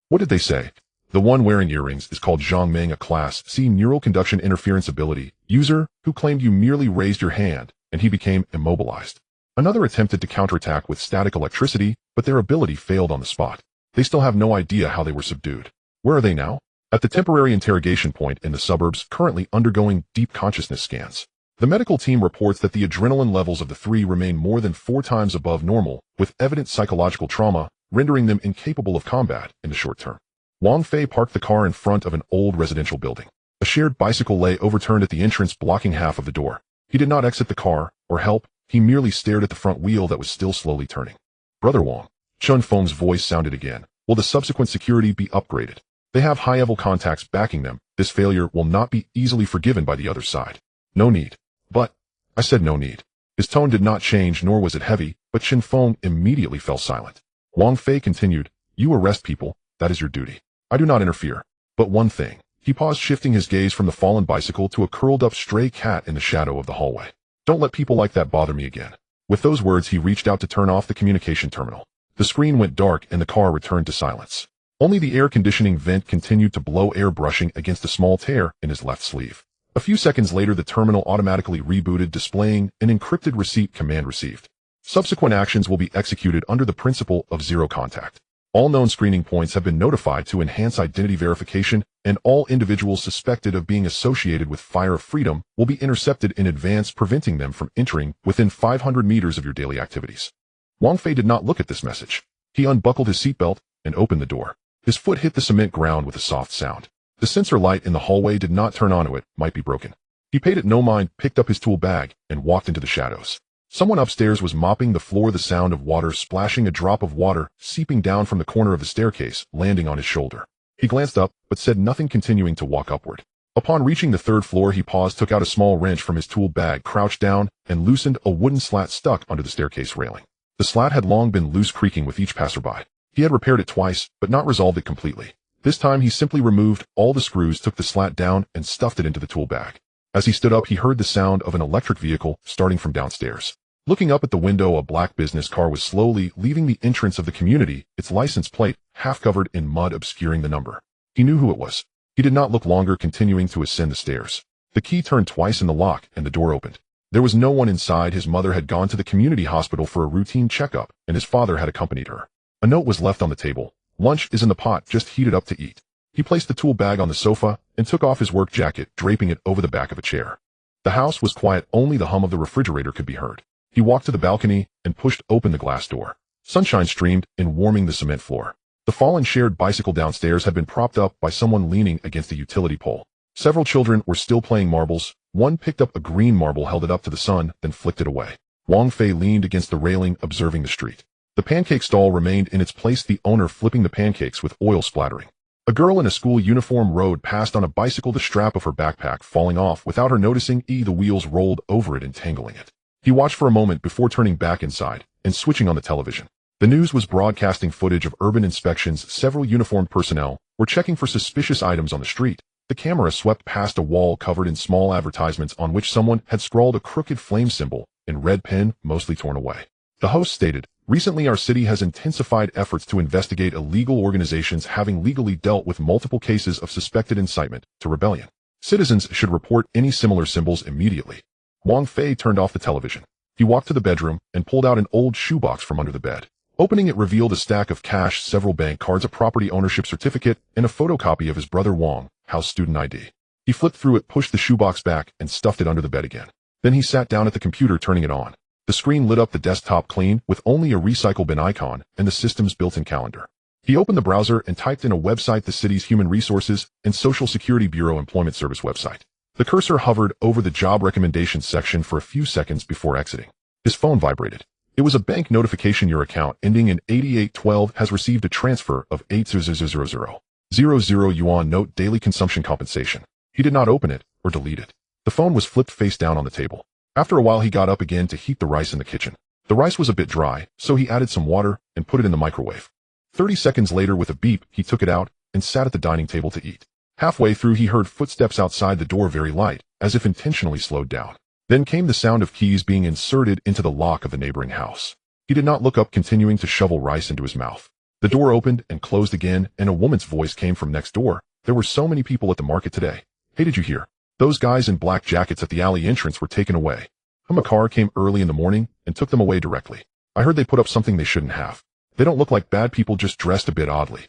What did they say? The one wearing earrings is called Zhongmeng, a Class C neural conduction interference ability user who claimed you merely raised your hand, and he became immobilized. Another attempted to counterattack with static electricity, but their ability failed on the spot. They still have no idea how they were subdued. Where are they now? At the temporary interrogation point in the suburbs, currently undergoing deep consciousness scans. The medical team reports that the adrenaline levels of the three remain more than 4 times above normal, with evident psychological trauma, rendering them incapable of combat in the short term. Wang Fei parked the car in front of an old residential building. A shared bicycle lay overturned at the entrance, blocking half of the door. He did not exit the car or help. He merely stared at the front wheel that was still slowly turning. Brother Wang. Chun Feng's voice sounded again. Will the subsequent security be upgraded? They have high-level contacts backing them. This failure will not be easily forgiven by the other side. No need. But, I said no need. His tone did not change, nor was it heavy, but Chun Feng immediately fell silent. Wang Fei continued, you arrest people, that is your duty. I do not interfere. But one thing. He paused, shifting his gaze from the fallen bicycle to a curled-up stray cat in the shadow of the hallway. Don't let people like that bother me again. With those words, he reached out to turn off the communication terminal. The screen went dark and the car returned to silence. Only the air conditioning vent continued to blow air, brushing against a small tear in his left sleeve. A few seconds later, the terminal automatically rebooted, displaying an encrypted receipt: command received. Subsequent actions will be executed under the principle of zero contact. All known screening points have been notified to enhance identity verification, and all individuals suspected of being associated with Fire of Freedom will be intercepted in advance, preventing them from entering within 500 meters of your daily activities. Wang Fei did not look at this message. He unbuckled his seatbelt and opened the door. His foot hit the cement ground with a soft sound. The sensor light in the hallway did not turn on. It might be broken. He paid it no mind, picked up his tool bag, and walked into the shadows. Someone upstairs was mopping the floor, the sound of water splashing, a drop of water seeping down from the corner of the staircase, landing on his shoulder. He glanced up, but said nothing, continuing to walk upward. Upon reaching the 3rd floor, he paused, took out a small wrench from his tool bag, crouched down, and loosened a wooden slat stuck under the staircase railing. The slat had long been loose, creaking with each passerby. He had repaired it twice, but not resolved it completely. This time he simply removed all the screws, took the slat down, and stuffed it into the tool bag. As he stood up, he heard the sound of an electric vehicle starting from downstairs. Looking up at the window, a black business car was slowly leaving the entrance of the community, its license plate half covered in mud obscuring the number. He knew who it was. He did not look longer, continuing to ascend the stairs. The key turned twice in the lock, and the door opened. There was no one inside. His mother had gone to the community hospital for a routine checkup, and his father had accompanied her. A note was left on the table. Lunch is in the pot, just heat it up to eat. He placed the tool bag on the sofa and took off his work jacket, draping it over the back of a chair. The house was quiet. Only the hum of the refrigerator could be heard. He walked to the balcony and pushed open the glass door. Sunshine streamed in, warming the cement floor. The fallen shared bicycle downstairs had been propped up by someone leaning against a utility pole. Several children were still playing marbles. One picked up a green marble, held it up to the sun, then flicked it away. Wang Fei leaned against the railing, observing the street. The pancake stall remained in its place, the owner flipping the pancakes with oil splattering. A girl in a school uniform rode past on a bicycle, the strap of her backpack falling off without her noticing. The wheels rolled over it, entangling it. He watched for a moment before turning back inside and switching on the television. The news was broadcasting footage of urban inspections. Several uniformed personnel were checking for suspicious items on the street. The camera swept past a wall covered in small advertisements on which someone had scrawled a crooked flame symbol in red pen, mostly torn away. The host stated, "Recently our city has intensified efforts to investigate illegal organizations, having legally dealt with multiple cases of suspected incitement to rebellion. Citizens should report any similar symbols immediately." Wang Fei turned off the television. He walked to the bedroom and pulled out an old shoebox from under the bed. Opening it revealed a stack of cash, several bank cards, a property ownership certificate, and a photocopy of his brother Wang Hao's student ID. He flipped through it, pushed the shoebox back, and stuffed it under the bed again. Then he sat down at the computer, turning it on. The screen lit up, the desktop clean, with only a recycle bin icon and the system's built-in calendar. He opened the browser and typed in a website, the city's Human Resources and Social Security Bureau Employment Service website. The cursor hovered over the job recommendations section for a few seconds before exiting. His phone vibrated. It was a bank notification. Your account ending in 8812 has received a transfer of 800,000 yuan. Note daily consumption compensation. He did not open it or delete it. The phone was flipped face down on the table. After a while he got up again to heat the rice in the kitchen. The rice was a bit dry, so he added some water and put it in the microwave. 30 seconds later with a beep, he took it out and sat at the dining table to eat. Halfway through he heard footsteps outside the door, very light, as if intentionally slowed down. Then came the sound of keys being inserted into the lock of the neighboring house. He did not look up, continuing to shovel rice into his mouth. The door opened and closed again, and a woman's voice came from next door. There were so many people at the market today. Hey, did you hear? Those guys in black jackets at the alley entrance were taken away. A car came early in the morning and took them away directly. I heard they put up something they shouldn't have. They don't look like bad people, just dressed a bit oddly.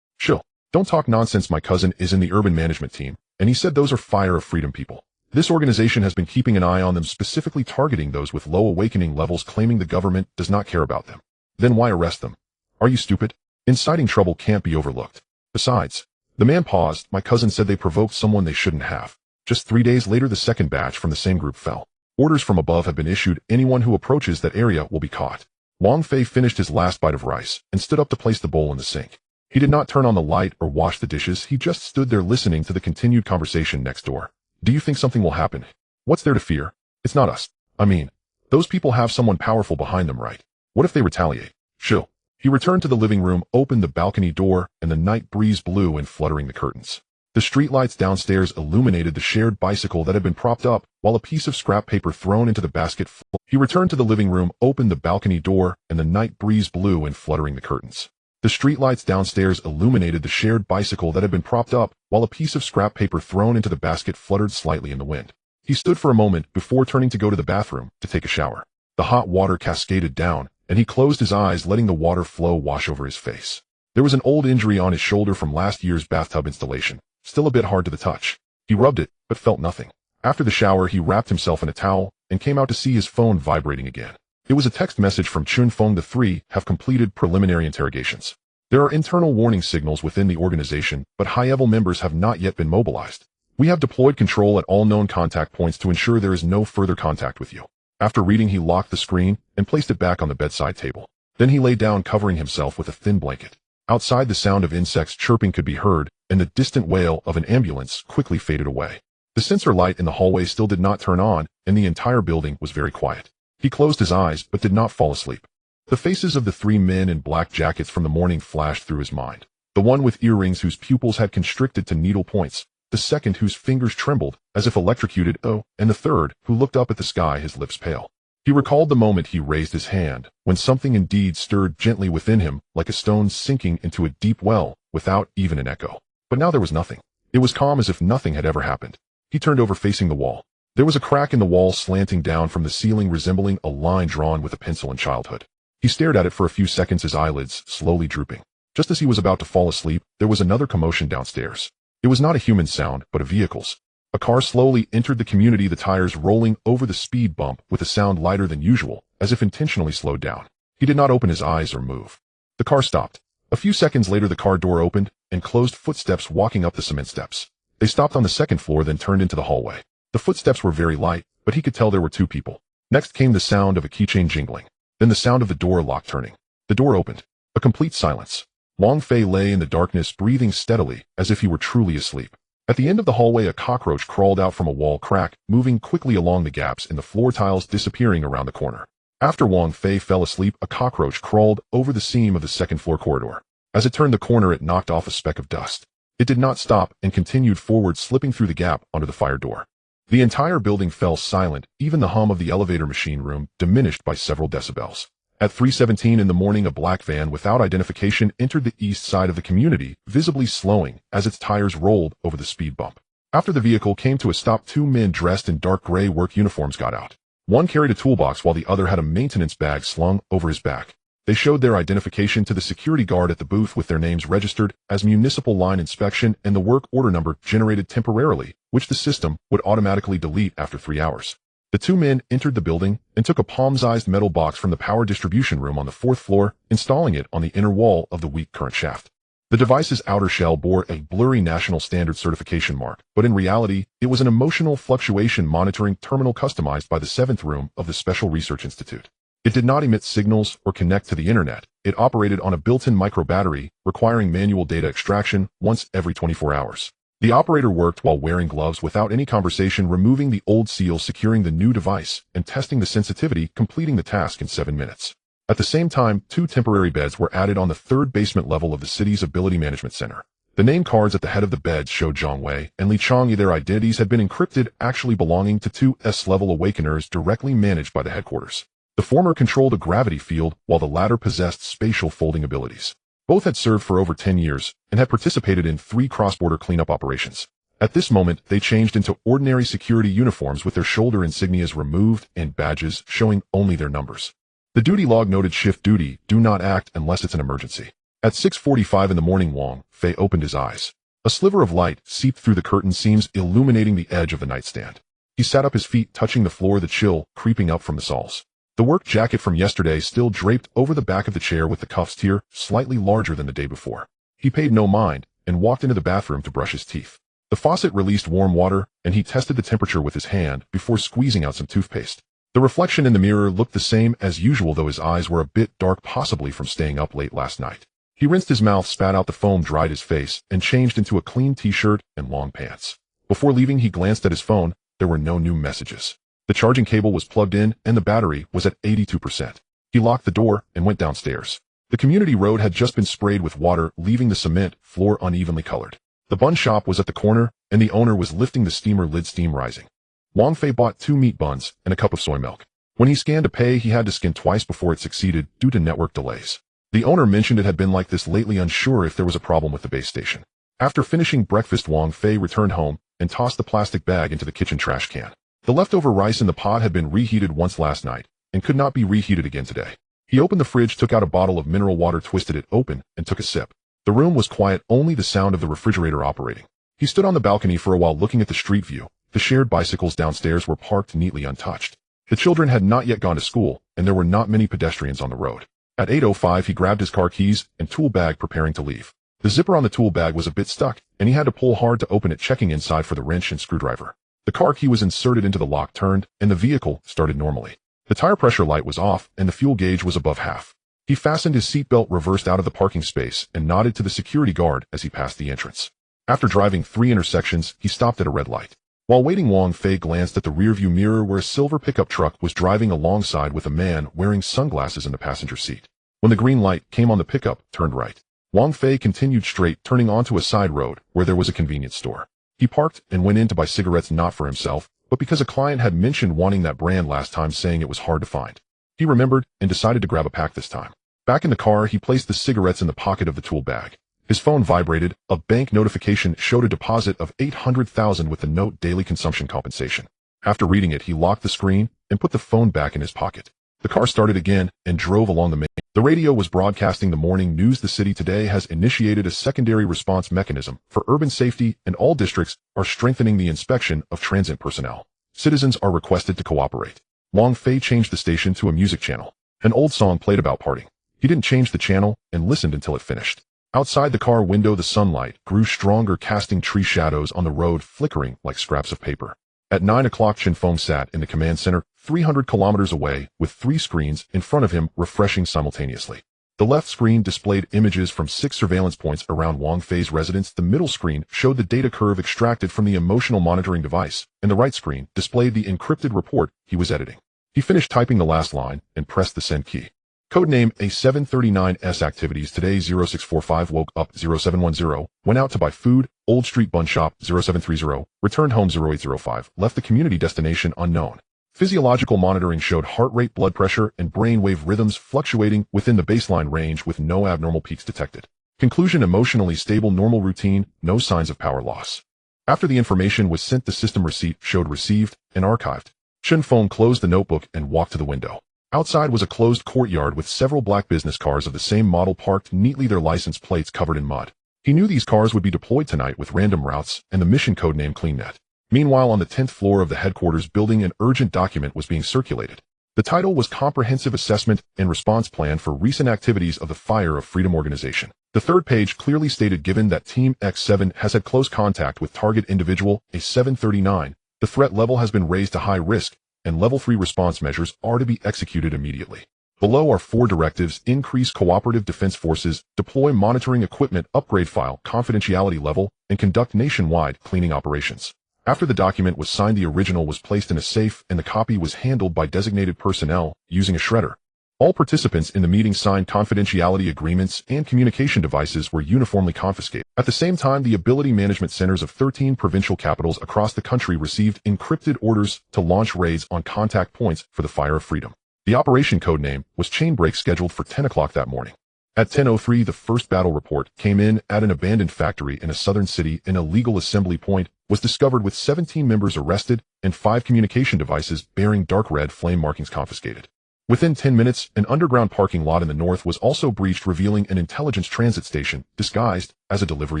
Chill. Don't talk nonsense. My cousin is in the urban management team, and he said those are Fire of Freedom people. This organization has been keeping an eye on them, specifically targeting those with low awakening levels, claiming the government does not care about them. Then why arrest them? Are you stupid? Inciting trouble can't be overlooked. Besides, the man paused. My cousin said they provoked someone they shouldn't have. Just 3 days later, the second batch from the same group fell. Orders from above have been issued. Anyone who approaches that area will be caught. Wang Fei finished his last bite of rice and stood up to place the bowl in the sink. He did not turn on the light or wash the dishes. He just stood there listening to the continued conversation next door. Do you think something will happen? What's there to fear? It's not us. I mean, those people have someone powerful behind them, right? What if they retaliate? Chill. He returned to the living room, opened the balcony door, and the night breeze blew in, fluttering the curtains. The streetlights downstairs illuminated the shared bicycle that had been propped up, while a piece of scrap paper thrown into the basket. He returned to the living room, opened the balcony door, and the night breeze blew in, fluttering the curtains. The streetlights downstairs illuminated the shared bicycle that had been propped up, while a piece of scrap paper thrown into the basket fluttered slightly in the wind. He stood for a moment before turning to go to the bathroom to take a shower. The hot water cascaded down, and he closed his eyes, letting the water flow wash over his face. There was an old injury on his shoulder from last year's bathtub installation, still a bit hard to the touch. He rubbed it, but felt nothing. After the shower, he wrapped himself in a towel and came out to see his phone vibrating again. It was a text message from Chun Feng. The three have completed preliminary interrogations. There are internal warning signals within the organization, but high-level members have not yet been mobilized. We have deployed control at all known contact points to ensure there is no further contact with you. After reading, he locked the screen and placed it back on the bedside table. Then he lay down, covering himself with a thin blanket. Outside, the sound of insects chirping could be heard, and the distant wail of an ambulance quickly faded away. The sensor light in the hallway still did not turn on, and the entire building was very quiet. He closed his eyes, but did not fall asleep. The faces of the three men in black jackets from the morning flashed through his mind. The one with earrings whose pupils had constricted to needle points, the second whose fingers trembled as if electrocuted, and the third who looked up at the sky, his lips pale. He recalled the moment he raised his hand, when something indeed stirred gently within him, like a stone sinking into a deep well, without even an echo. But now there was nothing. It was calm, as if nothing had ever happened. He turned over, facing the wall. There was a crack in the wall slanting down from the ceiling, resembling a line drawn with a pencil in childhood. He stared at it for a few seconds, his eyelids slowly drooping. Just as he was about to fall asleep, there was another commotion downstairs. It was not a human sound, but a vehicle's. A car slowly entered the community, the tires rolling over the speed bump with a sound lighter than usual, as if intentionally slowed down. He did not open his eyes or move. The car stopped. A few seconds later, the car door opened and closed, footsteps walking up the cement steps. They stopped on the second floor, then turned into the hallway. The footsteps were very light, but he could tell there were two people. Next came the sound of a keychain jingling. Then the sound of the door lock turning. The door opened. A complete silence. Wang Fei lay in the darkness, breathing steadily, as if he were truly asleep. At the end of the hallway, a cockroach crawled out from a wall crack, moving quickly along the gaps in the floor tiles, disappearing around the corner. After Wang Fei fell asleep, a cockroach crawled over the seam of the second floor corridor. As it turned the corner, it knocked off a speck of dust. It did not stop and continued forward, slipping through the gap onto the fire door. The entire building fell silent. Even the hum of the elevator machine room diminished by several decibels. At 3:17 in the morning, a black van without identification entered the east side of the community, visibly slowing as its tires rolled over the speed bump. After the vehicle came to a stop, two men dressed in dark gray work uniforms got out. One carried a toolbox while the other had a maintenance bag slung over his back. They showed their identification to the security guard at the booth, with their names registered as Municipal Line Inspection and the work order number generated temporarily, which the system would automatically delete after 3 hours. The two men entered the building and took a palm-sized metal box from the power distribution room on the 4th floor, installing it on the inner wall of the weak current shaft. The device's outer shell bore a blurry national standard certification mark, but in reality, it was an emotional fluctuation monitoring terminal customized by the 7th room of the Special Research Institute. It did not emit signals or connect to the internet. It operated on a built-in microbattery, requiring manual data extraction once every 24 hours. The operator worked while wearing gloves without any conversation, removing the old seal, securing the new device, and testing the sensitivity, completing the task in 7 minutes. At the same time, 2 temporary beds were added on the 3rd basement level of the city's Ability Management Center. The name cards at the head of the beds showed Zhang Wei and Li Changyi. Their identities had been encrypted, actually belonging to 2 S-level awakeners directly managed by the headquarters. The former controlled a gravity field, while the latter possessed spatial folding abilities. Both had served for over 10 years and had participated in 3 cross-border cleanup operations. At this moment, they changed into ordinary security uniforms with their shoulder insignias removed and badges showing only their numbers. The duty log noted shift duty, do not act unless it's an emergency. At 6:45 in the morning, Wang Fei opened his eyes. A sliver of light seeped through the curtain seams, illuminating the edge of the nightstand. He sat up, his feet touching the floor, the chill creeping up from the soles. The work jacket from yesterday still draped over the back of the chair with the cuffs tier slightly larger than the day before. He paid no mind and walked into the bathroom to brush his teeth. The faucet released warm water, and he tested the temperature with his hand before squeezing out some toothpaste. The reflection in the mirror looked the same as usual, though his eyes were a bit dark, possibly from staying up late last night. He rinsed his mouth, spat out the foam, dried his face, and changed into a clean t-shirt and long pants. Before leaving, he glanced at his phone. There were no new messages. The charging cable was plugged in, and the battery was at 82%. He locked the door and went downstairs. The community road had just been sprayed with water, leaving the cement floor unevenly colored. The bun shop was at the corner, and the owner was lifting the steamer lid, steam rising. Wang Fei bought 2 meat buns and a cup of soy milk. When he scanned to pay, he had to scan twice before it succeeded due to network delays. The owner mentioned it had been like this lately, unsure if there was a problem with the base station. After finishing breakfast, Wang Fei returned home and tossed the plastic bag into the kitchen trash can. The leftover rice in the pot had been reheated once last night and could not be reheated again today. He opened the fridge, took out a bottle of mineral water, twisted it open, and took a sip. The room was quiet, only the sound of the refrigerator operating. He stood on the balcony for a while, looking at the street view. The shared bicycles downstairs were parked neatly untouched. The children had not yet gone to school, and there were not many pedestrians on the road. At 8:05, he grabbed his car keys and tool bag, preparing to leave. The zipper on the tool bag was a bit stuck, and he had to pull hard to open it, checking inside for the wrench and screwdriver. The car key was inserted into the lock, turned, and the vehicle started normally. The tire pressure light was off, and the fuel gauge was above half. He fastened his seatbelt, reversed out of the parking space, and nodded to the security guard as he passed the entrance. After driving 3 intersections, he stopped at a red light. While waiting, Wang Fei glanced at the rearview mirror, where a silver pickup truck was driving alongside with a man wearing sunglasses in the passenger seat. When the green light came on, the pickup turned right. Wang Fei continued straight, turning onto a side road where there was a convenience store. He parked and went in to buy cigarettes, not for himself, but because a client had mentioned wanting that brand last time, saying it was hard to find. He remembered and decided to grab a pack this time. Back in the car, he placed the cigarettes in the pocket of the tool bag. His phone vibrated. A bank notification showed a deposit of $800,000 with the note daily consumption compensation. After reading it, he locked the screen and put the phone back in his pocket. The car started again and drove along the main. The radio was broadcasting the morning news. The city today has initiated a secondary response mechanism for urban safety, and all districts are strengthening the inspection of transit personnel. Citizens are requested to cooperate. Wang Fei changed the station to a music channel. An old song played about partying. He didn't change the channel and listened until it finished. Outside the car window, the sunlight grew stronger, casting tree shadows on the road, flickering like scraps of paper. At 9 o'clock, Chen Feng sat in the command center, 300 kilometers away, with 3 screens in front of him, refreshing simultaneously. The left screen displayed images from 6 surveillance points around Wang Fei's residence. The middle screen showed the data curve extracted from the emotional monitoring device, and the right screen displayed the encrypted report he was editing. He finished typing the last line and pressed the send key. Codename A739S activities today 0645 woke up 0710, went out to buy food, Old Street Bun Shop 0730, returned home 0805, left the community destination unknown. Physiological monitoring showed heart rate, blood pressure, and brainwave rhythms fluctuating within the baseline range with no abnormal peaks detected. Conclusion: emotionally stable, normal routine, no signs of power loss. After the information was sent, the system receipt showed received and archived. Chen Feng closed the notebook and walked to the window. Outside was a closed courtyard with several black business cars of the same model parked neatly, their license plates covered in mud. He knew these cars would be deployed tonight with random routes and the mission code name CleanNet. Meanwhile, on the 10th floor of the headquarters building, an urgent document was being circulated. The title was Comprehensive Assessment and Response Plan for Recent Activities of the Fire of Freedom Organization. The third page clearly stated, given that Team X7 has had close contact with target individual A739, the threat level has been raised to high risk, and level 3 response measures are to be executed immediately. Below are 4 directives: increase cooperative defense forces, deploy monitoring equipment, upgrade file confidentiality level, and conduct nationwide cleaning operations. After the document was signed, the original was placed in a safe and the copy was handled by designated personnel using a shredder. All participants in the meeting signed confidentiality agreements and communication devices were uniformly confiscated. At the same time, the ability management centers of 13 provincial capitals across the country received encrypted orders to launch raids on contact points for the Fire of Freedom. The operation code name was Chainbreak, scheduled for 10 o'clock that morning. At 10:03, the first battle report came in at an abandoned factory in a southern city. An illegal assembly point was discovered with 17 members arrested and 5 communication devices bearing dark red flame markings confiscated. Within 10 minutes, an underground parking lot in the north was also breached, revealing an intelligence transit station disguised as a delivery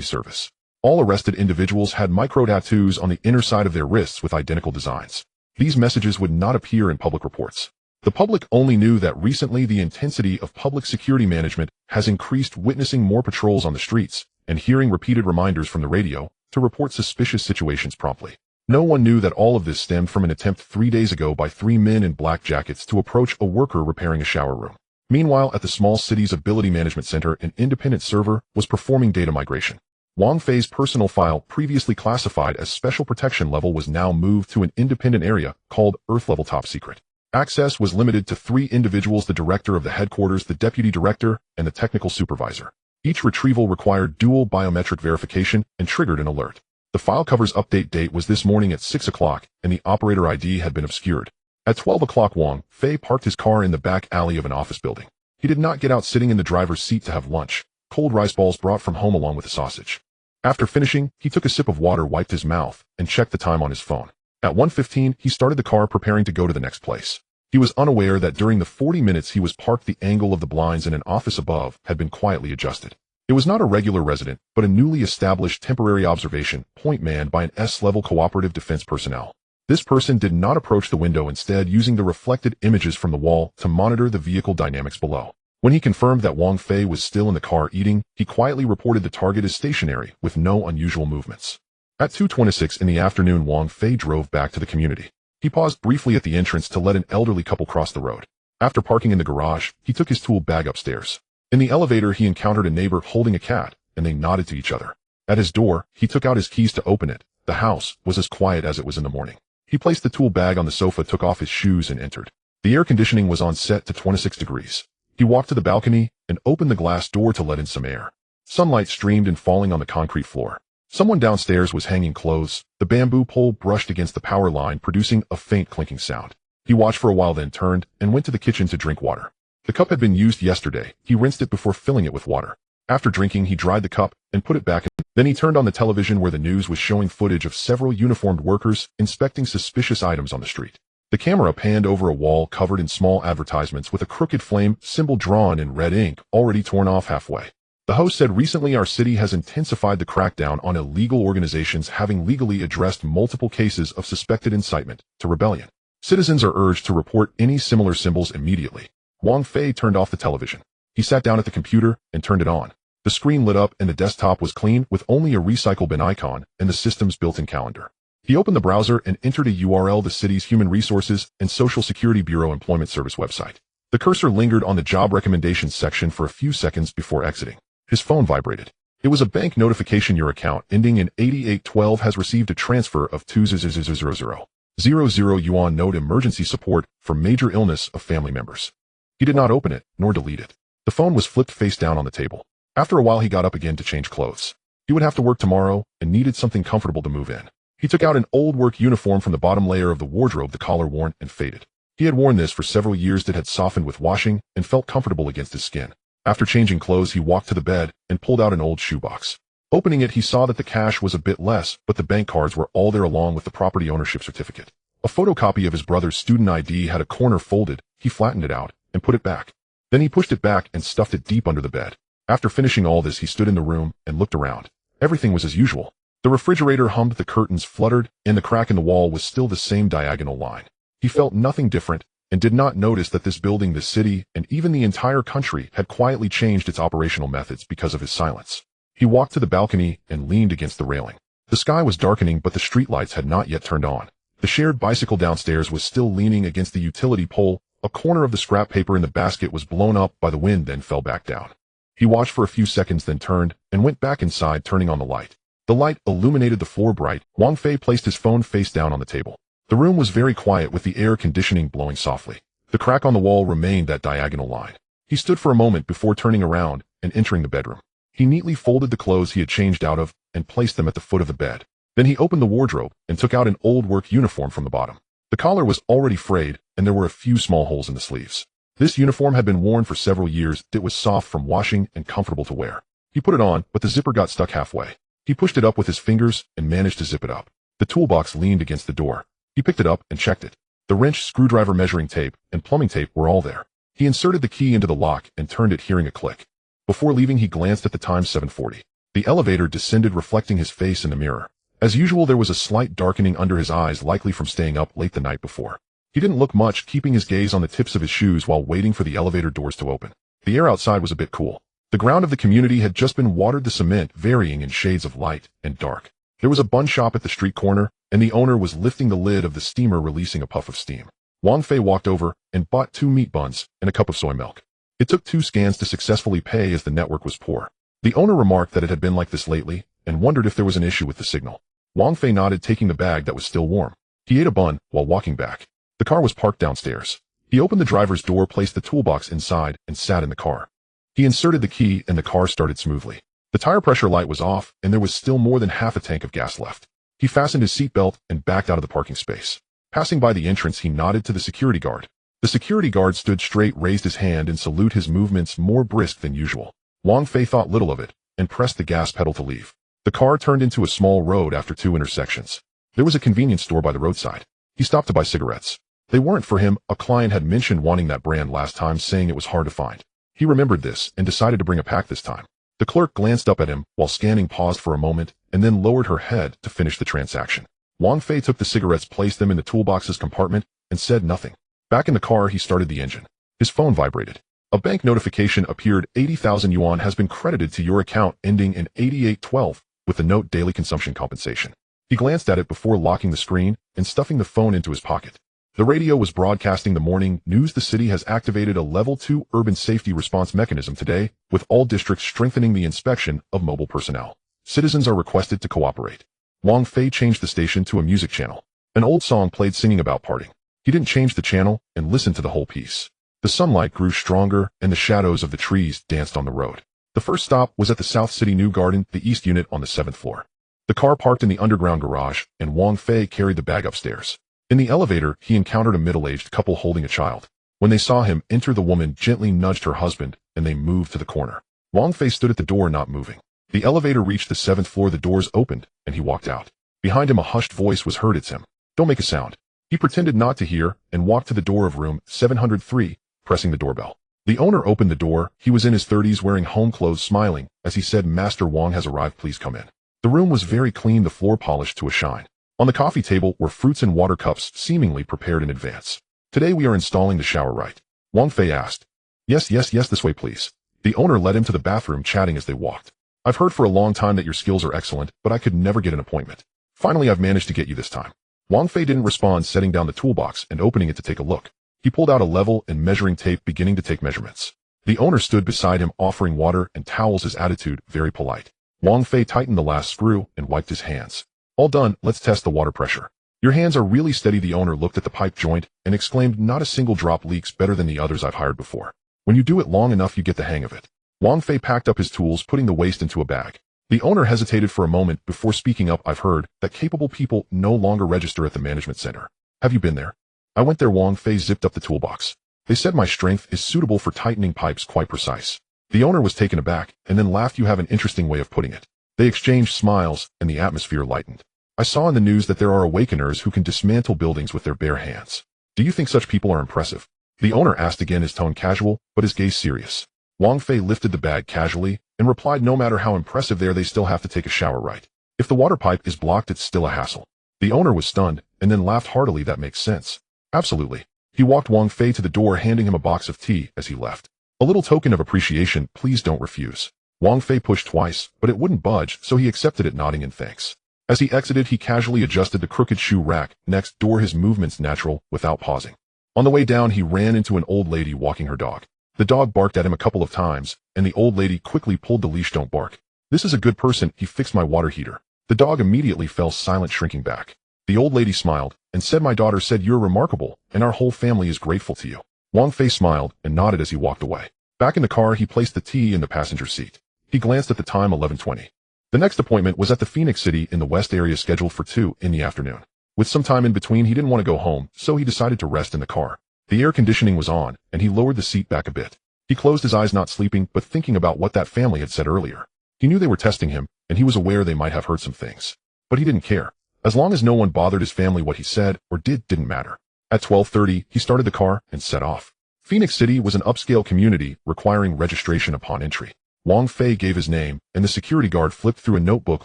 service. All arrested individuals had micro-tattoos on the inner side of their wrists with identical designs. These messages would not appear in public reports. The public only knew that recently the intensity of public security management has increased, witnessing more patrols on the streets and hearing repeated reminders from the radio to report suspicious situations promptly. No one knew that all of this stemmed from an attempt 3 days ago by 3 men in black jackets to approach a worker repairing a shower room. Meanwhile, at the small city's ability management center, an independent server was performing data migration. Wang Fei's personal file, previously classified as special protection level, was now moved to an independent area called Earth Level Top Secret. Access was limited to 3 individuals: the director of the headquarters, the deputy director, and the technical supervisor. Each retrieval required dual biometric verification and triggered an alert. The file cover's update date was this morning at 6 o'clock, and the operator ID had been obscured. At 12 o'clock, Wang Fei parked his car in the back alley of an office building. He did not get out, sitting in the driver's seat to have lunch, cold rice balls brought from home along with a sausage. After finishing, he took a sip of water, wiped his mouth, and checked the time on his phone. At 1:15, he started the car, preparing to go to the next place. He was unaware that during the 40 minutes he was parked, the angle of the blinds in an office above had been quietly adjusted. It was not a regular resident, but a newly established temporary observation point manned by an S-level cooperative defense personnel. This person did not approach the window, instead using the reflected images from the wall to monitor the vehicle dynamics below. When he confirmed that Wang Fei was still in the car eating, he quietly reported the target as stationary with no unusual movements. At 2:26 in the afternoon, Wang Fei drove back to the community. He paused briefly at the entrance to let an elderly couple cross the road. After parking in the garage, he took his tool bag upstairs. In the elevator, he encountered a neighbor holding a cat, and they nodded to each other. At his door, he took out his keys to open it. The house was as quiet as it was in the morning. He placed the tool bag on the sofa, took off his shoes, and entered. The air conditioning was on set to 26 degrees. He walked to the balcony and opened the glass door to let in some air. Sunlight streamed in, falling on the concrete floor. Someone downstairs was hanging clothes. The bamboo pole brushed against the power line, producing a faint clinking sound. He watched for a while, then turned and went to the kitchen to drink water. The cup had been used yesterday. He rinsed it before filling it with water. After drinking, he dried the cup and put it back in. Then he turned on the television, where the news was showing footage of several uniformed workers inspecting suspicious items on the street. The camera panned over a wall covered in small advertisements with a crooked flame symbol drawn in red ink, already torn off halfway. The host said, "Recently, our city has intensified the crackdown on illegal organizations, having legally addressed multiple cases of suspected incitement to rebellion. Citizens are urged to report any similar symbols immediately." Wang Fei turned off the television. He sat down at the computer and turned it on. The screen lit up and the desktop was clean, with only a recycle bin icon and the system's built-in calendar. He opened the browser and entered a URL: the city's Human Resources and Social Security Bureau Employment Service website. The cursor lingered on the job recommendations section for a few seconds before exiting. His phone vibrated. It was a bank notification. "Your account ending in 8812 has received a transfer of 2,000 yuan. Note: emergency support for major illness of family members." He did not open it, nor delete it. The phone was flipped face down on the table. After a while, he got up again to change clothes. He would have to work tomorrow and needed something comfortable to move in. He took out an old work uniform from the bottom layer of the wardrobe, the collar worn and faded. He had worn this for several years. It had softened with washing and felt comfortable against his skin. After changing clothes, he walked to the bed and pulled out an old shoebox. Opening it, he saw that the cash was a bit less, but the bank cards were all there, along with the property ownership certificate. A photocopy of his brother's student ID had a corner folded. He flattened it out and put it back. Then he pushed it back and stuffed it deep under the bed. After finishing all this, he stood in the room and looked around. Everything was as usual. The refrigerator hummed, the curtains fluttered, and the crack in the wall was still the same diagonal line. He felt nothing different and did not notice that this building, the city, and even the entire country had quietly changed its operational methods because of his silence. He walked to the balcony and leaned against the railing. The sky was darkening, but the streetlights had not yet turned on. The shared bicycle downstairs was still leaning against the utility pole, A corner of the scrap paper in the basket was blown up by the wind, then fell back down. He watched for a few seconds, then turned and went back inside, turning on the light. The light illuminated the floor bright. Wang Fei placed his phone face down on the table. The room was very quiet, with the air conditioning blowing softly. The crack on the wall remained that diagonal line. He stood for a moment before turning around and entering the bedroom. He neatly folded the clothes he had changed out of and placed them at the foot of the bed. Then he opened the wardrobe and took out an old work uniform from the bottom. The collar was already frayed, and there were a few small holes in the sleeves. This uniform had been worn for several years. It was soft from washing and comfortable to wear. He put it on, but the zipper got stuck halfway. He pushed it up with his fingers and managed to zip it up. The toolbox leaned against the door. He picked it up and checked it. The wrench, screwdriver, measuring tape, and plumbing tape were all there. He inserted the key into the lock and turned it, hearing a click. Before leaving, he glanced at the time, 7:40. The elevator descended, reflecting his face in the mirror. As usual, there was a slight darkening under his eyes, likely from staying up late the night before. He didn't look much, keeping his gaze on the tips of his shoes while waiting for the elevator doors to open. The air outside was a bit cool. The ground of the community had just been watered, the cement varying in shades of light and dark. There was a bun shop at the street corner, and the owner was lifting the lid of the steamer, releasing a puff of steam. Wang Fei walked over and bought 2 meat buns and a cup of soy milk. It took 2 scans to successfully pay, as the network was poor. The owner remarked that it had been like this lately and wondered if there was an issue with the signal. Wang Fei nodded, taking the bag that was still warm. He ate a bun while walking back. The car was parked downstairs. He opened the driver's door, placed the toolbox inside, and sat in the car. He inserted the key and the car started smoothly. The tire pressure light was off, and there was still more than half a tank of gas left. He fastened his seatbelt and backed out of the parking space. Passing by the entrance, he nodded to the security guard. The security guard stood straight, raised his hand in salute, his movements more brisk than usual. Wang Fei thought little of it and pressed the gas pedal to leave. The car turned into a small road after 2 intersections. There was a convenience store by the roadside. He stopped to buy cigarettes. They weren't for him. A client had mentioned wanting that brand last time, saying it was hard to find. He remembered this and decided to bring a pack this time. The clerk glanced up at him while scanning, paused for a moment, and then lowered her head to finish the transaction. Wang Fei took the cigarettes, placed them in the toolbox's compartment, and said nothing. Back in the car, he started the engine. His phone vibrated. A bank notification appeared. 80,000 yuan has been credited to your account, ending in 8812, with the note daily consumption compensation. He glanced at it before locking the screen and stuffing the phone into his pocket. The radio was broadcasting the morning news. The city has activated a Level 2 urban safety response mechanism today, with all districts strengthening the inspection of mobile personnel. Citizens are requested to cooperate. Wang Fei changed the station to a music channel. An old song played, singing about parting. He didn't change the channel and listened to the whole piece. The sunlight grew stronger, and the shadows of the trees danced on the road. The first stop was at the South City New Garden, the East Unit, on the 7th floor. The car parked in the underground garage, and Wang Fei carried the bag upstairs. In the elevator, he encountered a middle-aged couple holding a child. When they saw him enter, the woman gently nudged her husband, and they moved to the corner. Wang Fei stood at the door, not moving. The elevator reached the 7th floor, the doors opened, and he walked out. Behind him, a hushed voice was heard. It's him. Don't make a sound. He pretended not to hear and walked to the door of room 703, pressing the doorbell. The owner opened the door. He was in his 30s, wearing home clothes, smiling as he said, "Master Wang has arrived, please come in." The room was very clean, the floor polished to a shine. On the coffee table were fruits and water cups, seemingly prepared in advance. "Today we are installing the shower, right?" Wang Fei asked. Yes, this way please." The owner led him to the bathroom, chatting as they walked. "I've heard for a long time that your skills are excellent, but I could never get an appointment. Finally, I've managed to get you this time." Wang Fei didn't respond, setting down the toolbox and opening it to take a look. He pulled out a level and measuring tape, beginning to take measurements. The owner stood beside him, offering water and towels, his attitude very polite. Wang Fei tightened the last screw and wiped his hands. "All done, let's test the water pressure." "Your hands are really steady." The owner looked at the pipe joint and exclaimed, "Not a single drop leaks, better than the others I've hired before. When you do it long enough, you get the hang of it." Wang Fei packed up his tools, putting the waste into a bag. The owner hesitated for a moment before speaking up. "I've heard that capable people no longer register at the management center. Have you been there?" "I went there." Wang Fei zipped up the toolbox. "They said my strength is suitable for tightening pipes, quite precise." The owner was taken aback and then laughed. "You have an interesting way of putting it." They exchanged smiles and the atmosphere lightened. "I saw in the news that there are awakeners who can dismantle buildings with their bare hands. Do you think such people are impressive?" The owner asked again, his tone casual, but his gaze serious. Wang Fei lifted the bag casually and replied, "No matter how impressive they are, they still have to take a shower, right? If the water pipe is blocked, it's still a hassle." The owner was stunned and then laughed heartily. "That makes sense." "Absolutely." He walked Wang Fei to the door, handing him a box of tea as he left. "A little token of appreciation, please don't refuse." Wang Fei pushed twice, but it wouldn't budge, so he accepted it, nodding in thanks. As he exited, he casually adjusted the crooked shoe rack next door, his movements natural, without pausing. On the way down, he ran into an old lady walking her dog. The dog barked at him a couple of times, and the old lady quickly pulled the leash. Don't bark. This is a good person, he fixed my water heater. The dog immediately fell silent, shrinking back. The old lady smiled and said, my daughter said you're remarkable, and our whole family is grateful to you. Wang Fei smiled and nodded as he walked away. Back in the car, he placed the tea in the passenger seat. He glanced at the time, 11:20. The next appointment was at the Phoenix City in the West area, scheduled for 2 in the afternoon. With some time in between, he didn't want to go home, so he decided to rest in the car. The air conditioning was on, and he lowered the seat back a bit. He closed his eyes, not sleeping, but thinking about what that family had said earlier. He knew they were testing him, and he was aware they might have heard some things. But he didn't care. As long as no one bothered his family, what he said or did didn't matter. At 12:30, he started the car and set off. Phoenix City was an upscale community requiring registration upon entry. Wang Fei gave his name, and the security guard flipped through a notebook,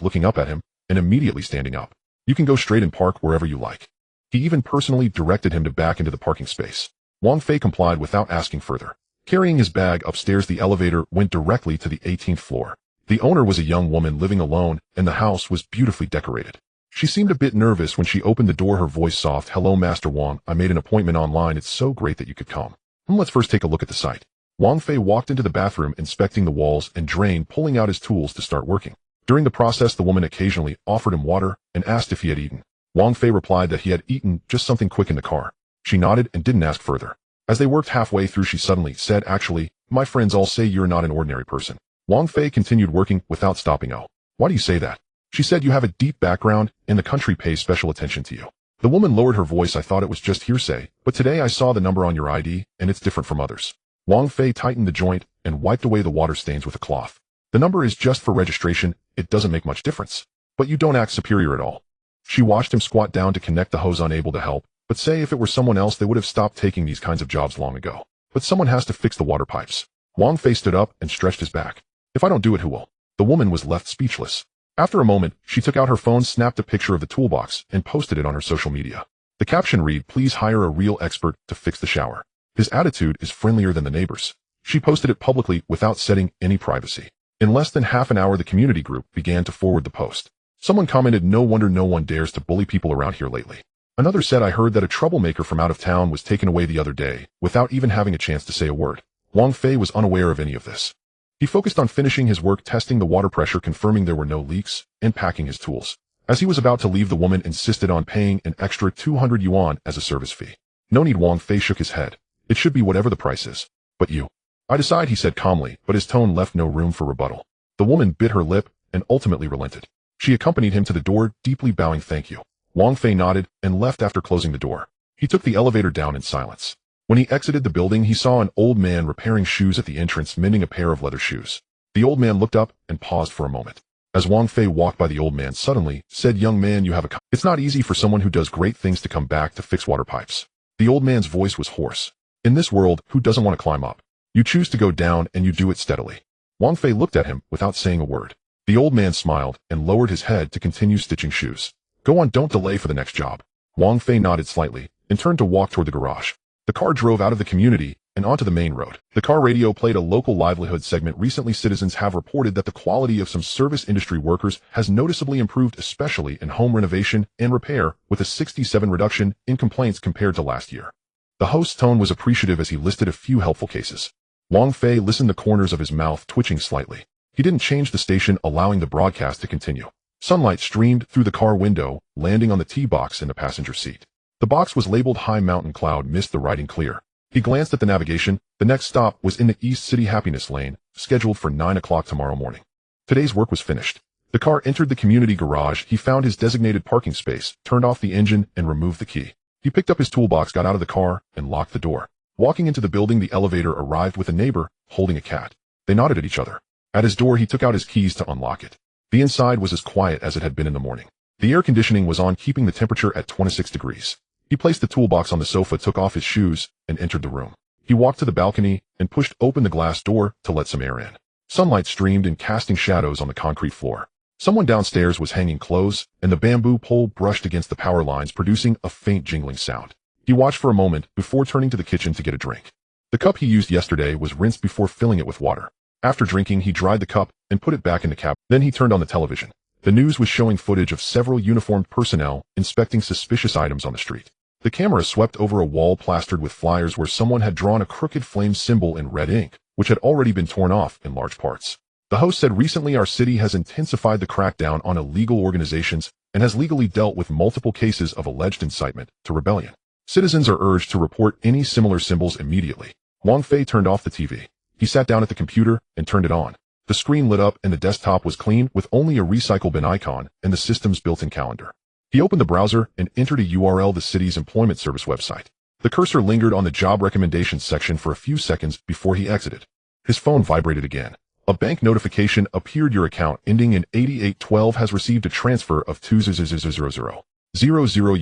looking up at him and immediately standing up. You can go straight and park wherever you like. He even personally directed him to back into the parking space. Wang Fei complied without asking further. Carrying his bag upstairs, the elevator went directly to the 18th floor. The owner was a young woman living alone, and the house was beautifully decorated. She seemed a bit nervous when she opened the door, her voice soft. Hello, Master Wang. I made an appointment online. It's so great that you could come. Let's first take a look at the site. Wang Fei walked into the bathroom, inspecting the walls and drain, pulling out his tools to start working. During the process, the woman occasionally offered him water and asked if he had eaten. Wang Fei replied that he had eaten, just something quick in the car. She nodded and didn't ask further. As they worked halfway through, she suddenly said, actually, my friends all say you're not an ordinary person. Wang Fei continued working without stopping. Oh, why do you say that? She said, you have a deep background, and the country pays special attention to you. The woman lowered her voice. I thought it was just hearsay, but today I saw the number on your ID, and it's different from others. Wang Fei tightened the joint and wiped away the water stains with a cloth. The number is just for registration. It doesn't make much difference. But you don't act superior at all. She watched him squat down to connect the hose, unable to help. But say if it were someone else, they would have stopped taking these kinds of jobs long ago. But someone has to fix the water pipes. Wang Fei stood up and stretched his back. If I don't do it, who will? The woman was left speechless. After a moment, she took out her phone, snapped a picture of the toolbox, and posted it on her social media. The caption read, please hire a real expert to fix the shower. His attitude is friendlier than the neighbors. She posted it publicly without setting any privacy. In less than half an hour, the community group began to forward the post. Someone commented, no wonder no one dares to bully people around here lately. Another said, I heard that a troublemaker from out of town was taken away the other day without even having a chance to say a word. Wang Fei was unaware of any of this. He focused on finishing his work, testing the water pressure, confirming there were no leaks, and packing his tools. As he was about to leave, the woman insisted on paying an extra 200 yuan as a service fee. No need, Wang Fei shook his head. It should be whatever the price is. But you. I decide, he said calmly, but his tone left no room for rebuttal. The woman bit her lip and ultimately relented. She accompanied him to the door, deeply bowing. Thank you. Wang Fei nodded and left after closing the door. He took the elevator down in silence. When he exited the building, he saw an old man repairing shoes at the entrance, mending a pair of leather shoes. The old man looked up and paused for a moment. As Wang Fei walked by, the old man suddenly said, young man, you have It's not easy for someone who does great things to come back to fix water pipes. The old man's voice was hoarse. In this world, who doesn't want to climb up? You choose to go down, and you do it steadily. Wang Fei looked at him without saying a word. The old man smiled and lowered his head to continue stitching shoes. Go on, don't delay for the next job. Wang Fei nodded slightly and turned to walk toward the garage. The car drove out of the community and onto the main road. The car radio played a local livelihood segment. Recently, citizens have reported that the quality of some service industry workers has noticeably improved, especially in home renovation and repair, with a 67% reduction in complaints compared to last year. The host's tone was appreciative as he listed a few helpful cases. Wang Fei listened, the corners of his mouth twitching slightly. He didn't change the station, allowing the broadcast to continue. Sunlight streamed through the car window, landing on the tee box in the passenger seat. The box was labeled High Mountain Cloud Mist, the writing clear. He glanced at the navigation. The next stop was in the East City Happiness Lane, scheduled for 9 o'clock tomorrow morning. Today's work was finished. The car entered the community garage. He found his designated parking space, turned off the engine, and removed the key. He picked up his toolbox, got out of the car, and locked the door. Walking into the building, the elevator arrived with a neighbor holding a cat. They nodded at each other. At his door, he took out his keys to unlock it. The inside was as quiet as it had been in the morning. The air conditioning was on, keeping the temperature at 26 degrees. He placed the toolbox on the sofa, took off his shoes, and entered the room. He walked to the balcony and pushed open the glass door to let some air in. Sunlight streamed in, casting shadows on the concrete floor. Someone downstairs was hanging clothes, and the bamboo pole brushed against the power lines, producing a faint jingling sound. He watched for a moment before turning to the kitchen to get a drink. The cup he used yesterday was rinsed before filling it with water. After drinking, he dried the cup and put it back in the cap. Then he turned on the television. The news was showing footage of several uniformed personnel inspecting suspicious items on the street. The camera swept over a wall plastered with flyers where someone had drawn a crooked flame symbol in red ink, which had already been torn off in large parts. The host said recently our city has intensified the crackdown on illegal organizations and has legally dealt with multiple cases of alleged incitement to rebellion. Citizens are urged to report any similar symbols immediately. Wang Fei turned off the TV. He sat down at the computer and turned it on. The screen lit up and the desktop was clean with only a recycle bin icon and the system's built-in calendar. He opened the browser and entered a URL, the city's employment service website. The cursor lingered on the job recommendations section for a few seconds before he exited. His phone vibrated again. A bank notification appeared. Your account ending in 8812 has received a transfer of 2,000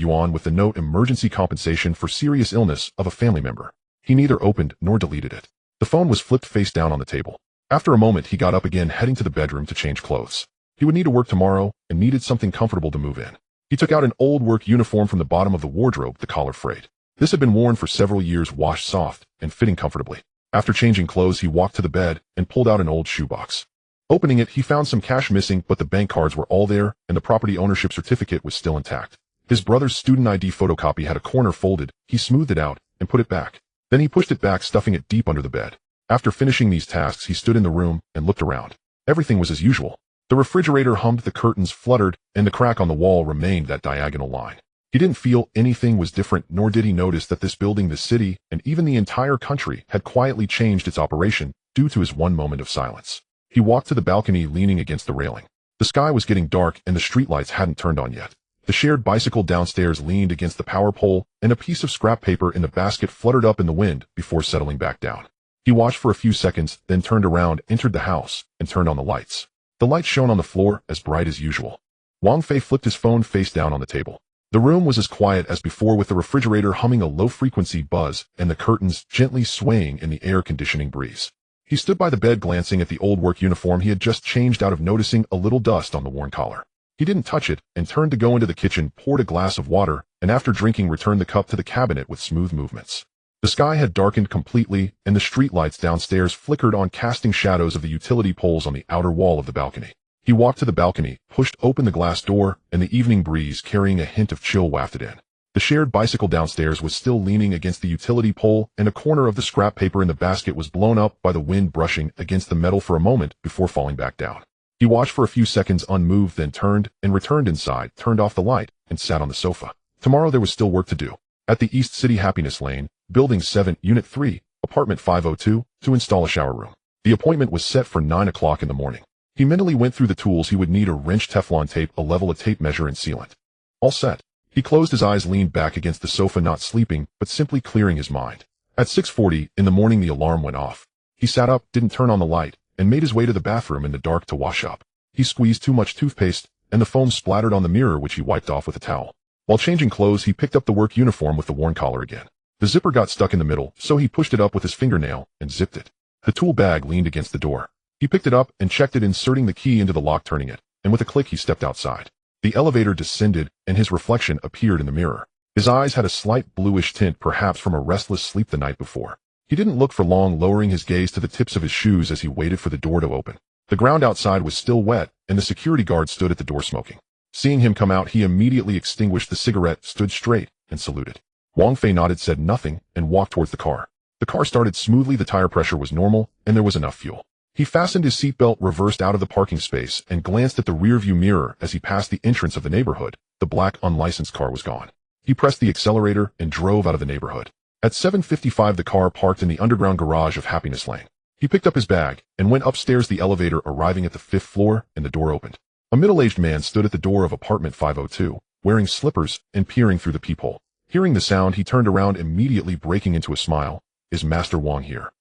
yuan with the note emergency compensation for serious illness of a family member. He neither opened nor deleted it. The phone was flipped face down on the table. After a moment, he got up again, heading to the bedroom to change clothes. He would need to work tomorrow and needed something comfortable to move in. He took out an old work uniform from the bottom of the wardrobe, the collar frayed. This had been worn for several years, washed soft and fitting comfortably. After changing clothes, he walked to the bed and pulled out an old shoebox. Opening it, he found some cash missing, but the bank cards were all there and the property ownership certificate was still intact. His brother's student ID photocopy had a corner folded. He smoothed it out and put it back. Then he pushed it back, stuffing it deep under the bed. After finishing these tasks, he stood in the room and looked around. Everything was as usual. The refrigerator hummed, the curtains fluttered, and the crack on the wall remained that diagonal line. He didn't feel anything was different, nor did he notice that this building, the city, and even the entire country had quietly changed its operation due to his one moment of silence. He walked to the balcony, leaning against the railing. The sky was getting dark and the streetlights hadn't turned on yet. The shared bicycle downstairs leaned against the power pole, and a piece of scrap paper in the basket fluttered up in the wind before settling back down. He watched for a few seconds, then turned around, entered the house, and turned on the lights. The light shone on the floor, as bright as usual. Wang Fei flipped his phone face down on the table. The room was as quiet as before, with the refrigerator humming a low-frequency buzz and the curtains gently swaying in the air-conditioning breeze. He stood by the bed, glancing at the old work uniform he had just changed out of, noticing a little dust on the worn collar. He didn't touch it and turned to go into the kitchen, poured a glass of water, and after drinking returned the cup to the cabinet with smooth movements. The sky had darkened completely, and the streetlights downstairs flickered on, casting shadows of the utility poles on the outer wall of the balcony. He walked to the balcony, pushed open the glass door, and the evening breeze, carrying a hint of chill, wafted in. The shared bicycle downstairs was still leaning against the utility pole, and a corner of the scrap paper in the basket was blown up by the wind, brushing against the metal for a moment before falling back down. He watched for a few seconds unmoved, then turned and returned inside, turned off the light, and sat on the sofa. Tomorrow there was still work to do. At the East City Happiness Lane, Building 7, Unit 3, Apartment 502, to install a shower room. The appointment was set for 9 o'clock in the morning. He mentally went through the tools he would need: a wrench, Teflon tape, a level, a tape measure, and sealant. All set. He closed his eyes, leaned back against the sofa, not sleeping, but simply clearing his mind. At 6:40 in the morning, the alarm went off. He sat up, didn't turn on the light, and made his way to the bathroom in the dark to wash up. He squeezed too much toothpaste, and the foam splattered on the mirror, which he wiped off with a towel. While changing clothes, he picked up the work uniform with the worn collar again. The zipper got stuck in the middle, so he pushed it up with his fingernail and zipped it. The tool bag leaned against the door. He picked it up and checked it, inserting the key into the lock, turning it, and with a click he stepped outside. The elevator descended, and his reflection appeared in the mirror. His eyes had a slight bluish tint, perhaps from a restless sleep the night before. He didn't look for long, lowering his gaze to the tips of his shoes as he waited for the door to open. The ground outside was still wet, and the security guard stood at the door smoking. Seeing him come out, he immediately extinguished the cigarette, stood straight, and saluted. Wang Fei nodded, said nothing, and walked towards the car. The car started smoothly, the tire pressure was normal, and there was enough fuel. He fastened his seatbelt, reversed out of the parking space, and glanced at the rearview mirror as he passed the entrance of the neighborhood. The black, unlicensed car was gone. He pressed the accelerator and drove out of the neighborhood. At 7:55, the car parked in the underground garage of Happiness Lane. He picked up his bag and went upstairs, the elevator arriving at the 5th floor, and the door opened. A middle-aged man stood at the door of apartment 502, wearing slippers and peering through the peephole. Hearing the sound, he turned around, immediately breaking into a smile. "Is Master Wang here?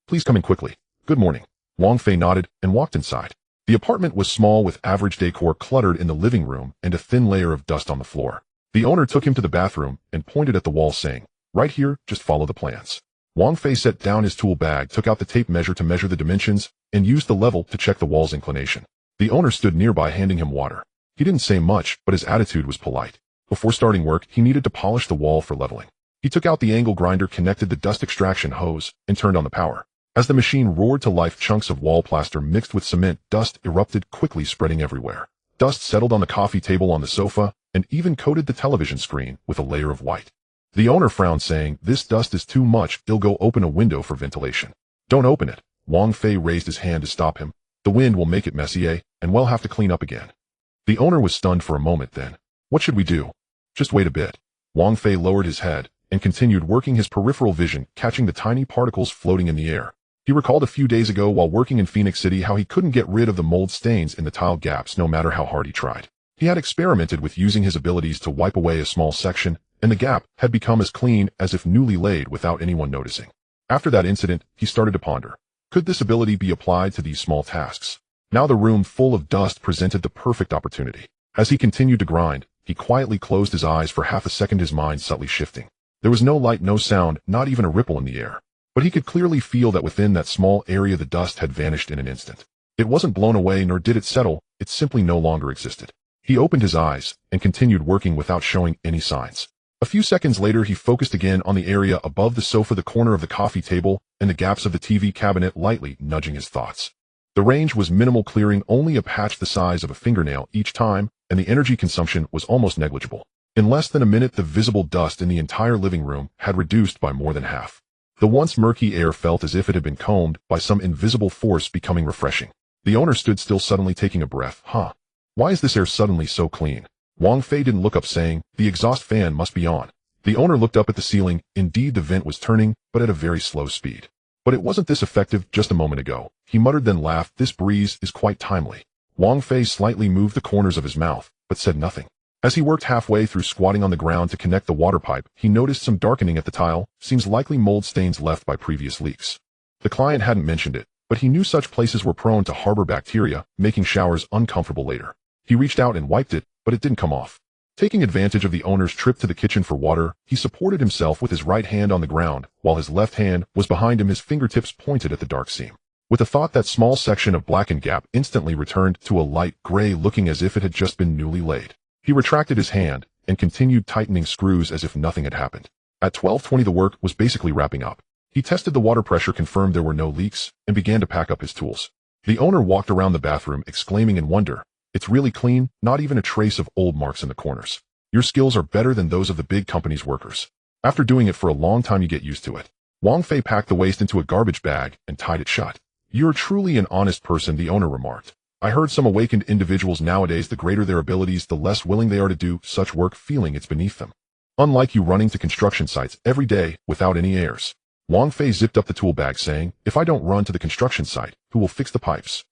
Please come in quickly. Good morning." Wang Fei nodded and walked inside. The apartment was small, with average decor cluttered in the living room and a thin layer of dust on the floor. The owner took him to the bathroom and pointed at the wall, saying, "Right here, just follow the plans." Wang Fei set down his tool bag, took out the tape measure to measure the dimensions, and used the level to check the wall's inclination. The owner stood nearby, handing him water. He didn't say much, but his attitude was polite. Before starting work, he needed to polish the wall for leveling. He took out the angle grinder, connected the dust extraction hose, and turned on the power. As the machine roared to life, chunks of wall plaster mixed with cement dust erupted, quickly spreading everywhere. Dust settled on the coffee table, on the sofa, and even coated the television screen with a layer of white. The owner frowned, saying, "This dust is too much. I'll go open a window for ventilation." "Don't open it." Wang Fei raised his hand to stop him. "The wind will make it messy, and we'll have to clean up again." The owner was stunned for a moment. Then, "What should we do?" "Just wait a bit." Wang Fei lowered his head and continued working his peripheral vision, catching the tiny particles floating in the air. He recalled a few days ago while working in Phoenix City how he couldn't get rid of the mold stains in the tile gaps no matter how hard he tried. He had experimented with using his abilities to wipe away a small section, and the gap had become as clean as if newly laid without anyone noticing. After that incident, he started to ponder. Could this ability be applied to these small tasks? Now the room full of dust presented the perfect opportunity. As he continued to grind, he quietly closed his eyes for half a second, his mind subtly shifting. There was no light, no sound, not even a ripple in the air. But he could clearly feel that within that small area the dust had vanished in an instant. It wasn't blown away, nor did it settle, it simply no longer existed. He opened his eyes and continued working without showing any signs. A few seconds later he focused again on the area above the sofa, the corner of the coffee table, and the gaps of the TV cabinet, lightly nudging his thoughts. The range was minimal, clearing only a patch the size of a fingernail each time, and the energy consumption was almost negligible. In less than a minute the visible dust in the entire living room had reduced by more than half. The once murky air felt as if it had been combed by some invisible force, becoming refreshing. The owner stood still, suddenly taking a breath. Why is this air suddenly so clean? Wang Fei didn't look up, saying, "The exhaust fan must be on." The owner looked up at the ceiling. Indeed, the vent was turning, but at a very slow speed. "But it wasn't this effective just a moment ago," he muttered, then laughed. "This breeze is quite timely." Wang Fei slightly moved the corners of his mouth, but said nothing. As he worked halfway through, squatting on the ground to connect the water pipe, he noticed some darkening at the tile, seems likely mold stains left by previous leaks. The client hadn't mentioned it, but he knew such places were prone to harbor bacteria, making showers uncomfortable later. He reached out and wiped it, but it didn't come off. Taking advantage of the owner's trip to the kitchen for water, he supported himself with his right hand on the ground, while his left hand was behind him, his fingertips pointed at the dark seam. With the thought, that small section of blackened gap instantly returned to a light gray, looking as if it had just been newly laid. He retracted his hand and continued tightening screws as if nothing had happened. At 12:20 the work was basically wrapping up. He tested the water pressure, confirmed there were no leaks, and began to pack up his tools. The owner walked around the bathroom, exclaiming in wonder, "It's really clean, not even a trace of old marks in the corners. Your skills are better than those of the big company's workers. After doing it for a long time you get used to it." Wang Fei packed the waste into a garbage bag and tied it shut. "You're truly an honest person," the owner remarked. "I heard some awakened individuals nowadays, the greater their abilities, the less willing they are to do such work, feeling it's beneath them. Unlike you, running to construction sites every day without any airs." Wang Fei zipped up the tool bag, saying, "If I don't run to the construction site, who will fix the pipes?"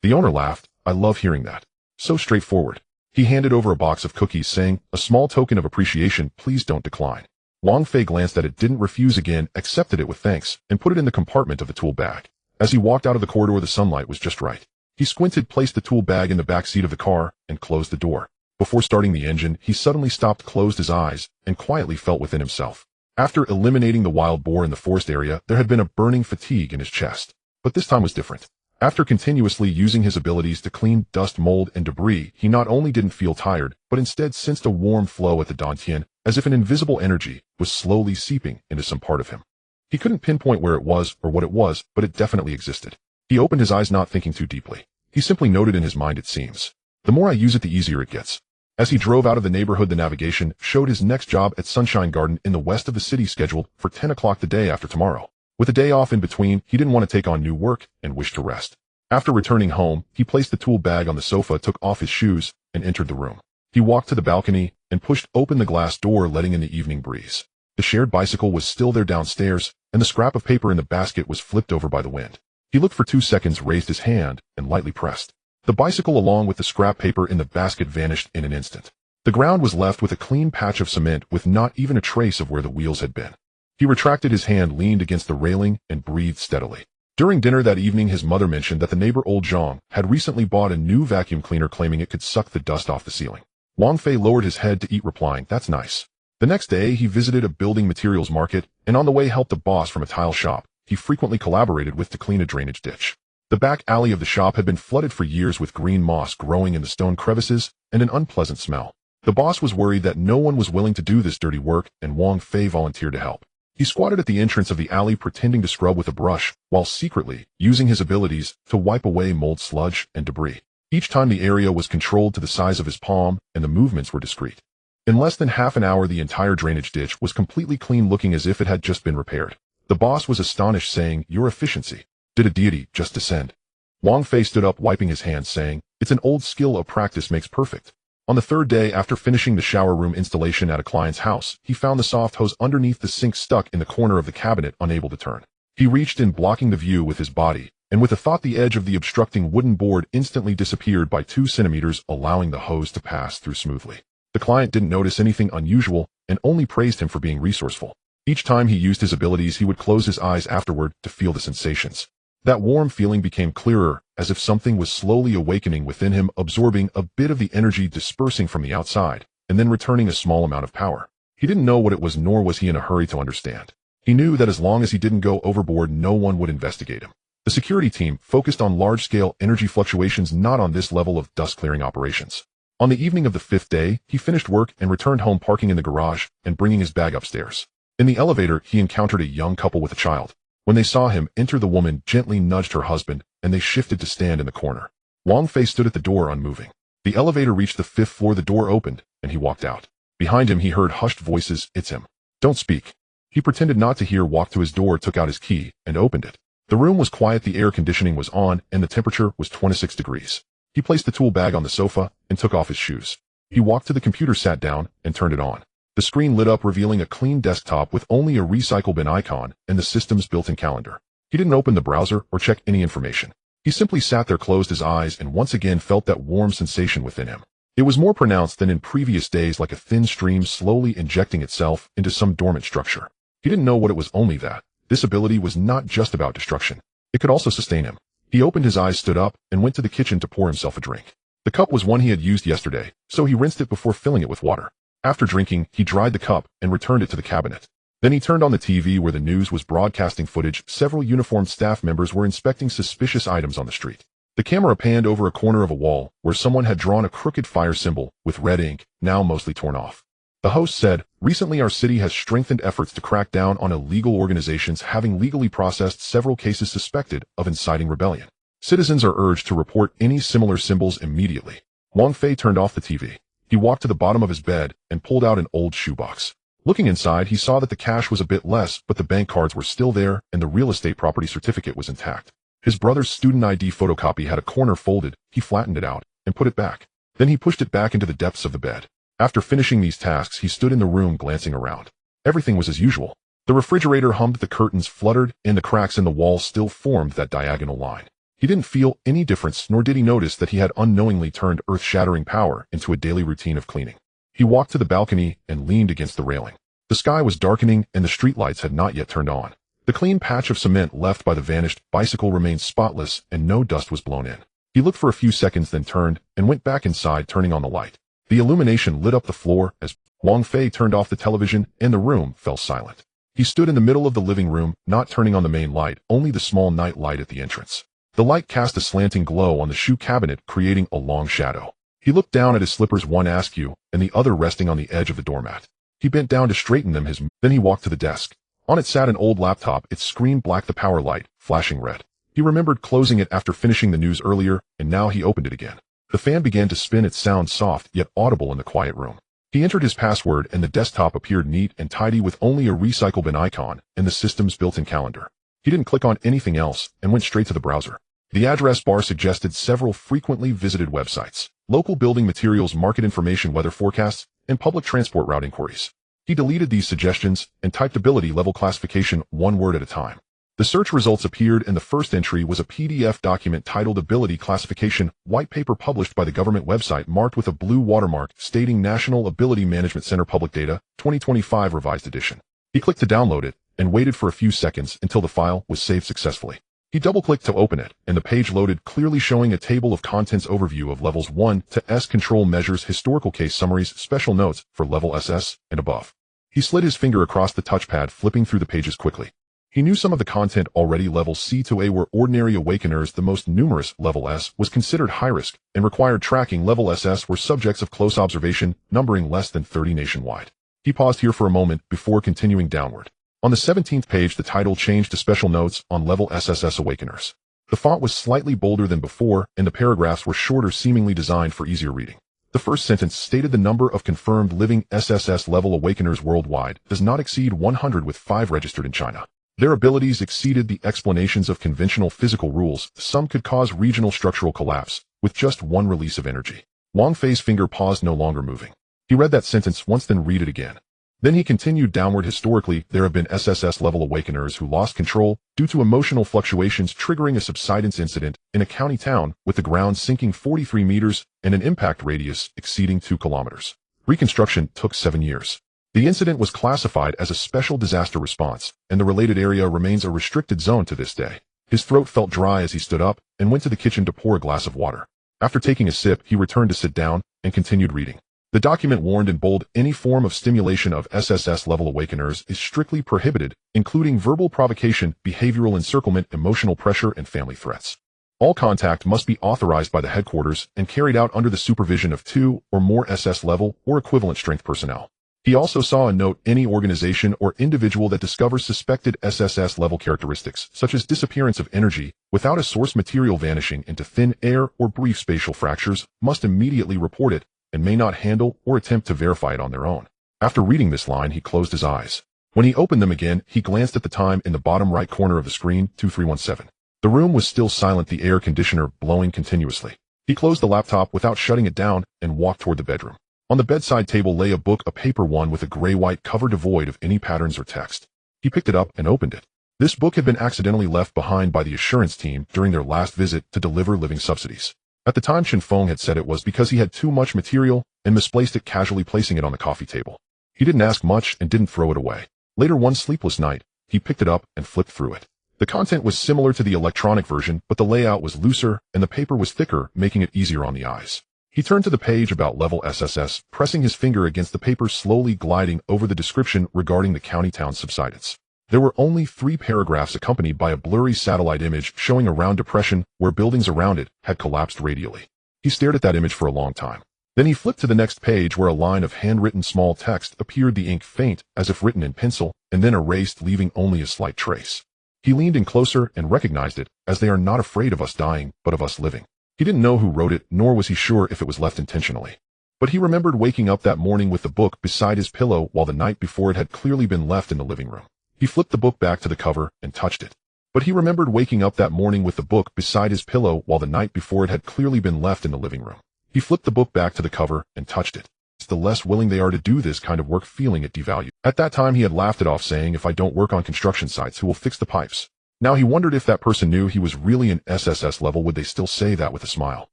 The owner laughed. "I love hearing that. So straightforward." He handed over a box of cookies, saying, "A small token of appreciation, please don't decline." Wang Fei glanced at it, didn't refuse again, accepted it with thanks, and put it in the compartment of the tool bag. As he walked out of the corridor, the sunlight was just right. He squinted, placed the tool bag in the back seat of the car, and closed the door. Before starting the engine, he suddenly stopped, closed his eyes, and quietly felt within himself. After eliminating the wild boar in the forest area, there had been a burning fatigue in his chest. But this time was different. After continuously using his abilities to clean dust, mold, and debris, he not only didn't feel tired, but instead sensed a warm flow at the dantian, as if an invisible energy was slowly seeping into some part of him. He couldn't pinpoint where it was or what it was, but it definitely existed. He opened his eyes, not thinking too deeply. He simply noted in his mind, "It seems the more I use it, the easier it gets." As he drove out of the neighborhood, the navigation showed his next job at Sunshine Garden in the west of the city, scheduled for 10 o'clock the day after tomorrow. With a day off in between, he didn't want to take on new work and wished to rest. After returning home, he placed the tool bag on the sofa, took off his shoes, and entered the room. He walked to the balcony and pushed open the glass door, letting in the evening breeze. The shared bicycle was still there downstairs, and the scrap of paper in the basket was flipped over by the wind. He looked for 2 seconds, raised his hand, and lightly pressed. The bicycle along with the scrap paper in the basket vanished in an instant. The ground was left with a clean patch of cement, with not even a trace of where the wheels had been. He retracted his hand, leaned against the railing, and breathed steadily. During dinner that evening, his mother mentioned that the neighbor old Zhang had recently bought a new vacuum cleaner, claiming it could suck the dust off the ceiling. Wang Fei lowered his head to eat, replying, "That's nice." The next day, he visited a building materials market, and on the way helped a boss from a tile shop he frequently collaborated with to clean a drainage ditch. The back alley of the shop had been flooded for years, with green moss growing in the stone crevices and an unpleasant smell. The boss was worried that no one was willing to do this dirty work, and Wang Fei volunteered to help. He squatted at the entrance of the alley, pretending to scrub with a brush, while secretly using his abilities to wipe away mold, sludge, and debris. Each time the area was controlled to the size of his palm, and the movements were discreet. In less than half an hour, the entire drainage ditch was completely clean, looking as if it had just been repaired. The boss was astonished, saying, "Your efficiency. Did a deity just descend?" Wang Fei stood up, wiping his hands, saying, "It's an old skill of practice makes perfect." On the third day, after finishing the shower room installation at a client's house, he found the soft hose underneath the sink stuck in the corner of the cabinet, unable to turn. He reached in, blocking the view with his body, and with a thought, the edge of the obstructing wooden board instantly disappeared by 2 centimeters, allowing the hose to pass through smoothly. The client didn't notice anything unusual and only praised him for being resourceful. Each time he used his abilities, he would close his eyes afterward to feel the sensations. That warm feeling became clearer, as if something was slowly awakening within him, absorbing a bit of the energy dispersing from the outside, and then returning a small amount of power. He didn't know what it was, nor was he in a hurry to understand. He knew that as long as he didn't go overboard, no one would investigate him. The security team focused on large-scale energy fluctuations, not on this level of dust-clearing operations. On the evening of the 5th day, he finished work and returned home, parking in the garage and bringing his bag upstairs. In the elevator, he encountered a young couple with a child. When they saw him enter, the woman gently nudged her husband, and they shifted to stand in the corner. Wang Fei stood at the door, unmoving. The elevator reached the 5th floor, the door opened, and he walked out. Behind him, he heard hushed voices. "It's him. Don't speak." He pretended not to hear, walked to his door, took out his key, and opened it. The room was quiet, the air conditioning was on, and the temperature was 26 degrees. He placed the tool bag on the sofa and took off his shoes. He walked to the computer, sat down, and turned it on. The screen lit up, revealing a clean desktop with only a recycle bin icon and the system's built-in calendar. He didn't open the browser or check any information. He simply sat there, closed his eyes, and once again felt that warm sensation within him. It was more pronounced than in previous days, like a thin stream slowly injecting itself into some dormant structure. He didn't know what it was, only that this ability was not just about destruction. It could also sustain him. He opened his eyes, stood up, and went to the kitchen to pour himself a drink. The cup was one he had used yesterday, so he rinsed it before filling it with water. After drinking, he dried the cup and returned it to the cabinet. Then he turned on the TV, where the news was broadcasting footage. Several uniformed staff members were inspecting suspicious items on the street. The camera panned over a corner of a wall where someone had drawn a crooked fire symbol with red ink, now mostly torn off. The host said, "Recently our city has strengthened efforts to crack down on illegal organizations, having legally processed several cases suspected of inciting rebellion. Citizens are urged to report any similar symbols immediately." Wang Fei turned off the TV. He walked to the bottom of his bed and pulled out an old shoebox. Looking inside, he saw that the cash was a bit less, but the bank cards were still there and the real estate property certificate was intact. His brother's student ID photocopy had a corner folded. He flattened it out and put it back. Then he pushed it back into the depths of the bed. After finishing these tasks, he stood in the room, glancing around. Everything was as usual. The refrigerator hummed, the curtains fluttered, and the cracks in the wall still formed that diagonal line. He didn't feel any difference, nor did he notice that he had unknowingly turned earth-shattering power into a daily routine of cleaning. He walked to the balcony and leaned against the railing. The sky was darkening and the streetlights had not yet turned on. The clean patch of cement left by the vanished bicycle remained spotless and no dust was blown in. He looked for a few seconds, then turned and went back inside, turning on the light. The illumination lit up the floor as Wang Fei turned off the television and the room fell silent. He stood in the middle of the living room, not turning on the main light, only the small night light at the entrance. The light cast a slanting glow on the shoe cabinet, creating a long shadow. He looked down at his slippers, one askew and the other resting on the edge of the doormat. He bent down to straighten them. Then he walked to the desk. On it sat an old laptop, its screen black, the power light flashing red. He remembered closing it after finishing the news earlier, and now he opened it again. The fan began to spin, its sound soft yet audible in the quiet room. He entered his password and the desktop appeared neat and tidy with only a recycle bin icon and the system's built-in calendar. He didn't click on anything else and went straight to the browser. The address bar suggested several frequently visited websites, local building materials, market information, weather forecasts, and public transport route inquiries. He deleted these suggestions and typed ability level classification, one word at a time. The search results appeared and the first entry was a PDF document titled Ability Classification, white paper published by the government website, marked with a blue watermark stating National Ability Management Center Public Data, 2025 Revised Edition. He clicked to download it and waited for a few seconds until the file was saved successfully. He double-clicked to open it, and the page loaded, clearly showing a table of contents overview of levels 1 to S, control measures, historical case summaries, special notes for level SS and above. He slid his finger across the touchpad, flipping through the pages quickly. He knew some of the content already. Level C to A were ordinary awakeners. The most numerous, level S, was considered high risk and required tracking. Level SS were subjects of close observation, numbering less than 30 nationwide. He paused here for a moment before continuing downward. On the 17th page, the title changed to Special Notes on Level SSS Awakeners. The font was slightly bolder than before, and the paragraphs were shorter, seemingly designed for easier reading. The first sentence stated the number of confirmed living SSS-level awakeners worldwide does not exceed 100 with 5 registered in China. Their abilities exceeded the explanations of conventional physical rules. Some could cause regional structural collapse with just one release of energy. Wang Fei's finger paused, no longer moving. He read that sentence once, then read it again. Then he continued downward. Historically, there have been SSS-level awakeners who lost control due to emotional fluctuations, triggering a subsidence incident in a county town with the ground sinking 43 meters and an impact radius exceeding 2 kilometers. Reconstruction took 7 years. The incident was classified as a special disaster response, and the related area remains a restricted zone to this day. His throat felt dry as he stood up and went to the kitchen to pour a glass of water. After taking a sip, he returned to sit down and continued reading. The document warned in bold, any form of stimulation of SSS-level awakeners is strictly prohibited, including verbal provocation, behavioral encirclement, emotional pressure, and family threats. All contact must be authorized by the headquarters and carried out under the supervision of 2 or more SS-level or equivalent strength personnel. He also saw a note: any organization or individual that discovers suspected SSS-level characteristics, such as disappearance of energy without a source material vanishing into thin air or brief spatial fractures, must immediately report it and may not handle or attempt to verify it on their own. After reading this line, he closed his eyes. When he opened them again, he glanced at the time in the bottom right corner of the screen, 2317. The room was still silent, the air conditioner blowing continuously. He closed the laptop without shutting it down and walked toward the bedroom. On the bedside table lay a book, a paper one with a gray-white cover devoid of any patterns or text. He picked it up and opened it. This book had been accidentally left behind by the assurance team during their last visit to deliver living subsidies. At the time, Shinfeng had said it was because he had too much material and misplaced it, casually placing it on the coffee table. He didn't ask much and didn't throw it away. Later, one sleepless night, he picked it up and flipped through it. The content was similar to the electronic version, but the layout was looser and the paper was thicker, making it easier on the eyes. He turned to the page about level SSS, pressing his finger against the paper, slowly gliding over the description regarding the county town subsidence. There were only 3 paragraphs accompanied by a blurry satellite image showing a round depression where buildings around it had collapsed radially. He stared at that image for a long time. Then he flipped to the next page where a line of handwritten small text appeared, the ink faint as if written in pencil, and then erased, leaving only a slight trace. He leaned in closer and recognized it, as they are not afraid of us dying, but of us living. He didn't know who wrote it, nor was he sure if it was left intentionally. But he remembered waking up that morning with the book beside his pillow, while the night before it had clearly been left in the living room. He flipped the book back to the cover and touched it. But he remembered waking up that morning with the book beside his pillow, while the night before it had clearly been left in the living room. He flipped the book back to the cover and touched it. It's the less willing they are to do this kind of work, feeling it devalued. At that time, he had laughed it off, saying, if I don't work on construction sites, who will fix the pipes? Now he wondered if that person knew he was really an SSS level, would they still say that with a smile?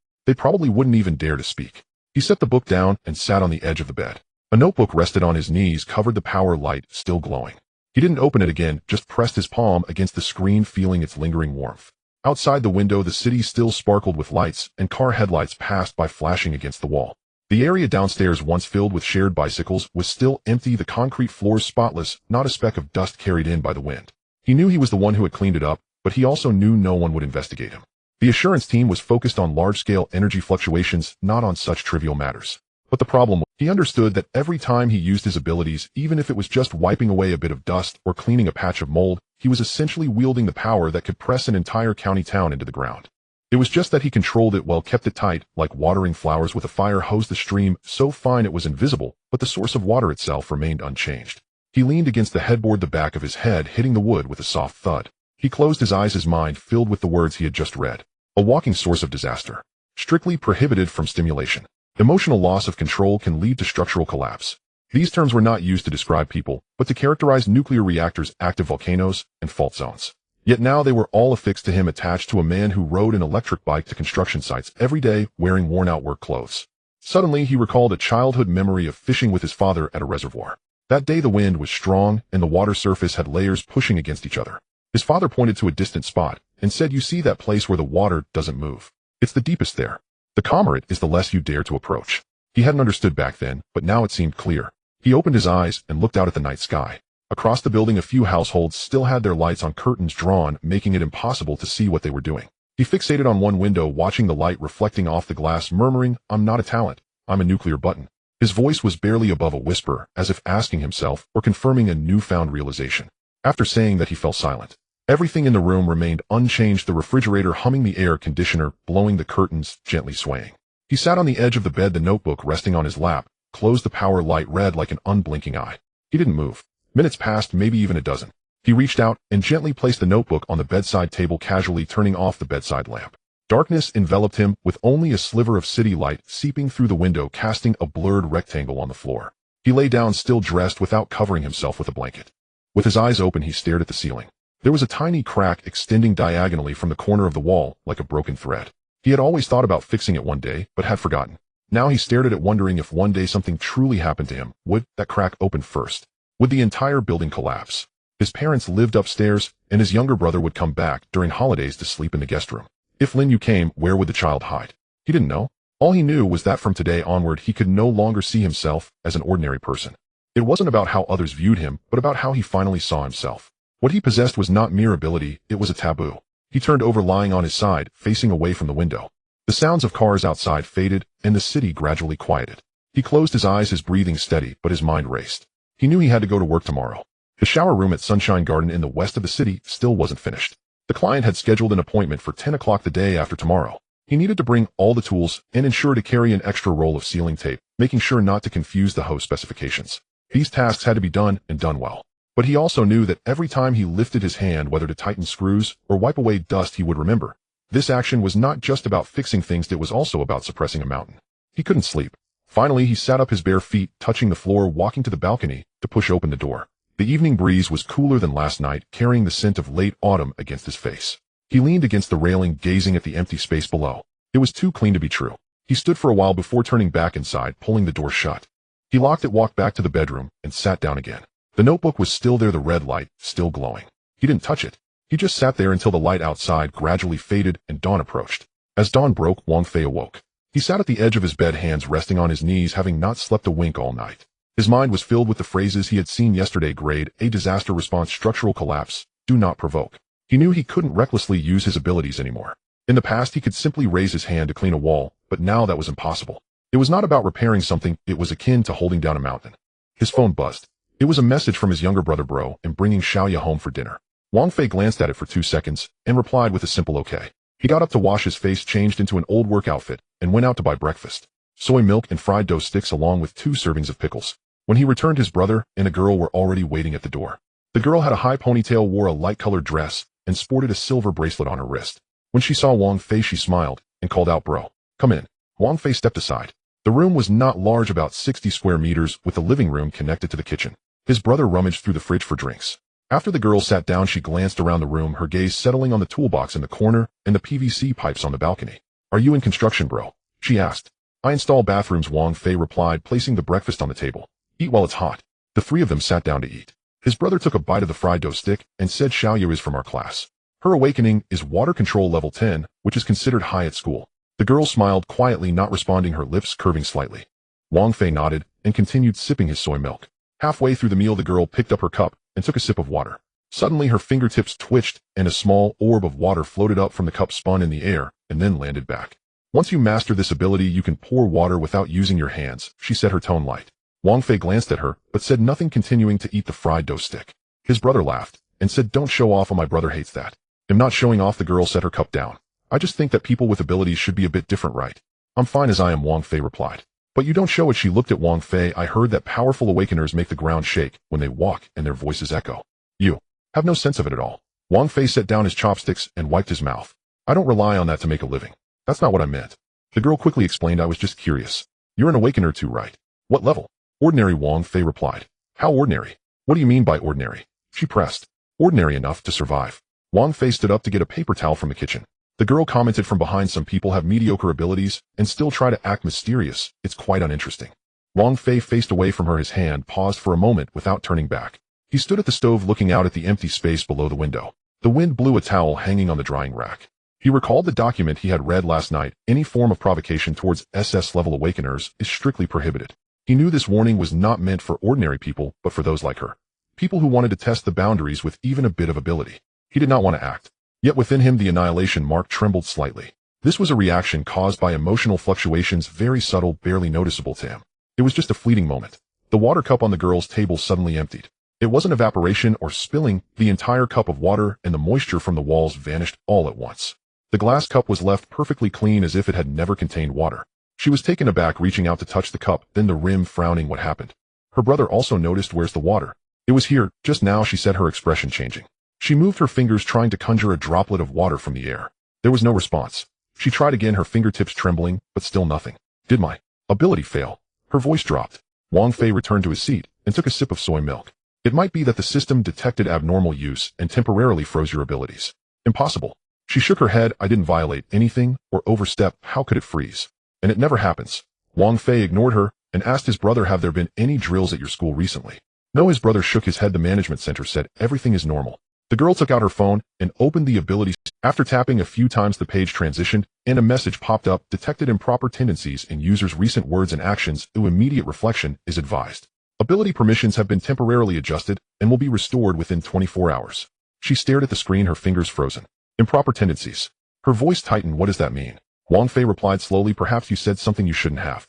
They probably wouldn't even dare to speak. He set the book down and sat on the edge of the bed. A notebook rested on his knees, covered, the power light still glowing. He didn't open it again, just pressed his palm against the screen, feeling its lingering warmth. Outside the window, the city still sparkled with lights, and car headlights passed by, flashing against the wall. The area downstairs, once filled with shared bicycles, was still empty, the concrete floors spotless, not a speck of dust carried in by the wind. He knew he was the one who had cleaned it up, but he also knew no one would investigate him. The assurance team was focused on large-scale energy fluctuations, not on such trivial matters. But the problem was, he understood that every time he used his abilities, even if it was just wiping away a bit of dust or cleaning a patch of mold, he was essentially wielding the power that could press an entire county town into the ground. It was just that he controlled it well, kept it tight, like watering flowers with a fire hose. The stream, so fine it was invisible, but the source of water itself remained unchanged. He leaned against the headboard, the back of his head hitting the wood with a soft thud. He closed his eyes, his mind filled with the words he had just read. A walking source of disaster. Strictly prohibited from stimulation. Emotional loss of control can lead to structural collapse. These terms were not used to describe people, but to characterize nuclear reactors, active volcanoes, and fault zones. Yet now they were all affixed to him, attached to a man who rode an electric bike to construction sites every day, wearing worn-out work clothes. Suddenly he recalled a childhood memory of fishing with his father at a reservoir. That day the wind was strong, and the water surface had layers pushing against each other. His father pointed to a distant spot and said, "You see that place where the water doesn't move? It's the deepest there. The calmer it is, the less you dare to approach." He hadn't understood back then, but now it seemed clear. He opened his eyes and looked out at the night sky. Across the building, a few households still had their lights on, curtains drawn, making it impossible to see what they were doing. He fixated on one window, watching the light reflecting off the glass, murmuring, "I'm not a talent. I'm a nuclear button." His voice was barely above a whisper, as if asking himself or confirming a newfound realization. After saying that, he fell silent. Everything in the room remained unchanged, the refrigerator humming, the air conditioner blowing, the curtains gently swaying. He sat on the edge of the bed, the notebook resting on his lap, closed the power light red like an unblinking eye. He didn't move. Minutes passed, maybe even a dozen. He reached out and gently placed the notebook on the bedside table, casually turning off the bedside lamp. Darkness enveloped him, with only a sliver of city light seeping through the window, casting a blurred rectangle on the floor. He lay down, still dressed, without covering himself with a blanket. With his eyes open, he stared at the ceiling. There was a tiny crack extending diagonally from the corner of the wall, like a broken thread. He had always thought about fixing it one day, but had forgotten. Now he stared at it, wondering if one day something truly happened to him, would that crack open first? Would the entire building collapse? His parents lived upstairs, and his younger brother would come back during holidays to sleep in the guest room. If Lin Yu came, where would the child hide? He didn't know. All he knew was that from today onward he could no longer see himself as an ordinary person. It wasn't about how others viewed him, but about how he finally saw himself. What he possessed was not mere ability, it was a taboo. He turned over, lying on his side, facing away from the window. The sounds of cars outside faded, and the city gradually quieted. He closed his eyes, his breathing steady, but his mind raced. He knew he had to go to work tomorrow. The shower room at Sunshine Garden in the west of the city still wasn't finished. The client had scheduled an appointment for 10 o'clock the day after tomorrow. He needed to bring all the tools and ensure to carry an extra roll of sealing tape, making sure not to confuse the host specifications. These tasks had to be done, and done well. But he also knew that every time he lifted his hand, whether to tighten screws or wipe away dust, he would remember. This action was not just about fixing things, it was also about suppressing a mountain. He couldn't sleep. Finally, he sat up, his bare feet touching the floor, walking to the balcony to push open the door. The evening breeze was cooler than last night, carrying the scent of late autumn against his face. He leaned against the railing, gazing at the empty space below. It was too clean to be true. He stood for a while before turning back inside, pulling the door shut. He locked it, walked back to the bedroom, and sat down again. The notebook was still there, the red light still glowing. He didn't touch it. He just sat there until the light outside gradually faded and dawn approached. As dawn broke, Wang Fei awoke. He sat at the edge of his bed, hands resting on his knees, having not slept a wink all night. His mind was filled with the phrases he had seen yesterday: grade A disaster response, structural collapse, do not provoke. He knew he couldn't recklessly use his abilities anymore. In the past, he could simply raise his hand to clean a wall, but now that was impossible. It was not about repairing something, it was akin to holding down a mountain. His phone buzzed. It was a message from his younger brother, bro, and bringing Xiaoya home for dinner. Wang Fei glanced at it for 2 seconds, and replied with a simple okay. He got up to wash his face, changed into an old work outfit, and went out to buy breakfast. Soy milk and fried dough sticks along with 2 servings of pickles. When he returned, his brother and a girl were already waiting at the door. The girl had a high ponytail, wore a light-colored dress, and sported a silver bracelet on her wrist. When she saw Wang Fei, she smiled and called out, bro, come in. Wang Fei stepped aside. The room was not large, about 60 square meters, with the living room connected to the kitchen. His brother rummaged through the fridge for drinks. After the girl sat down, she glanced around the room, her gaze settling on the toolbox in the corner and the PVC pipes on the balcony. Are you in construction, bro? She asked. I install bathrooms, Wang Fei replied, placing the breakfast on the table. Eat while it's hot. The 3 of them sat down to eat. His brother took a bite of the fried dough stick and said, Xiaoya is from our class. Her awakening is water control level 10, which is considered high at school. The girl smiled quietly, not responding, her lips curving slightly. Wang Fei nodded and continued sipping his soy milk. Halfway through the meal, the girl picked up her cup and took a sip of water. Suddenly, her fingertips twitched and a small orb of water floated up from the cup, spun in the air, and then landed back. Once you master this ability, you can pour water without using your hands, she said, her tone light. Wang Fei glanced at her, but said nothing, continuing to eat the fried dough stick. His brother laughed and said, don't show off, my brother hates that. I'm not showing off, the girl set her cup down. I just think that people with abilities should be a bit different, right? I'm fine as I am, Wang Fei replied. But you don't show it, she looked at Wang Fei. I heard that powerful awakeners make the ground shake when they walk and their voices echo. You have no sense of it at all. Wang Fei set down his chopsticks and wiped his mouth. I don't rely on that to make a living. That's not what I meant. The girl quickly explained, I was just curious. You're an awakener too, right? What level? Ordinary, Wang Fei replied. How ordinary? What do you mean by ordinary? She pressed. Ordinary enough to survive. Wang Fei stood up to get a paper towel from the kitchen. The girl commented from behind, some people have mediocre abilities and still try to act mysterious. It's quite uninteresting. Wang Fei faced away from her, his hand paused for a moment without turning back. He stood at the stove looking out at the empty space below the window. The wind blew a towel hanging on the drying rack. He recalled the document he had read last night. Any form of provocation towards SS-level awakeners is strictly prohibited. He knew this warning was not meant for ordinary people, but for those like her. People who wanted to test the boundaries with even a bit of ability. He did not want to act. Yet within him the annihilation mark trembled slightly. This was a reaction caused by emotional fluctuations, very subtle, barely noticeable to him. It was just a fleeting moment. The water cup on the girl's table suddenly emptied. It wasn't evaporation or spilling, the entire cup of water and the moisture from the walls vanished all at once. The glass cup was left perfectly clean, as if it had never contained water. She was taken aback, reaching out to touch the cup, then the rim, frowning. What happened? Her brother also noticed. Where's the water? It was here, just now, she said, her expression changing. She moved her fingers, trying to conjure a droplet of water from the air. There was no response. She tried again, her fingertips trembling, but still nothing. Did my ability fail? Her voice dropped. Wang Fei returned to his seat and took a sip of soy milk. It might be that the system detected abnormal use and temporarily froze your abilities. Impossible. She shook her head. I didn't violate anything or overstep. How could it freeze? And it never happens. Wang Fei ignored her and asked his brother, have there been any drills at your school recently? No, his brother shook his head. The management center said everything is normal. The girl took out her phone and opened the abilities. After tapping a few times, the page transitioned and a message popped up. Detected improper tendencies in users' recent words and actions. Immediate reflection is advised. Ability permissions have been temporarily adjusted and will be restored within 24 hours. She stared at the screen, her fingers frozen. Improper tendencies. Her voice tightened. What does that mean? Wang Fei replied slowly, perhaps you said something you shouldn't have.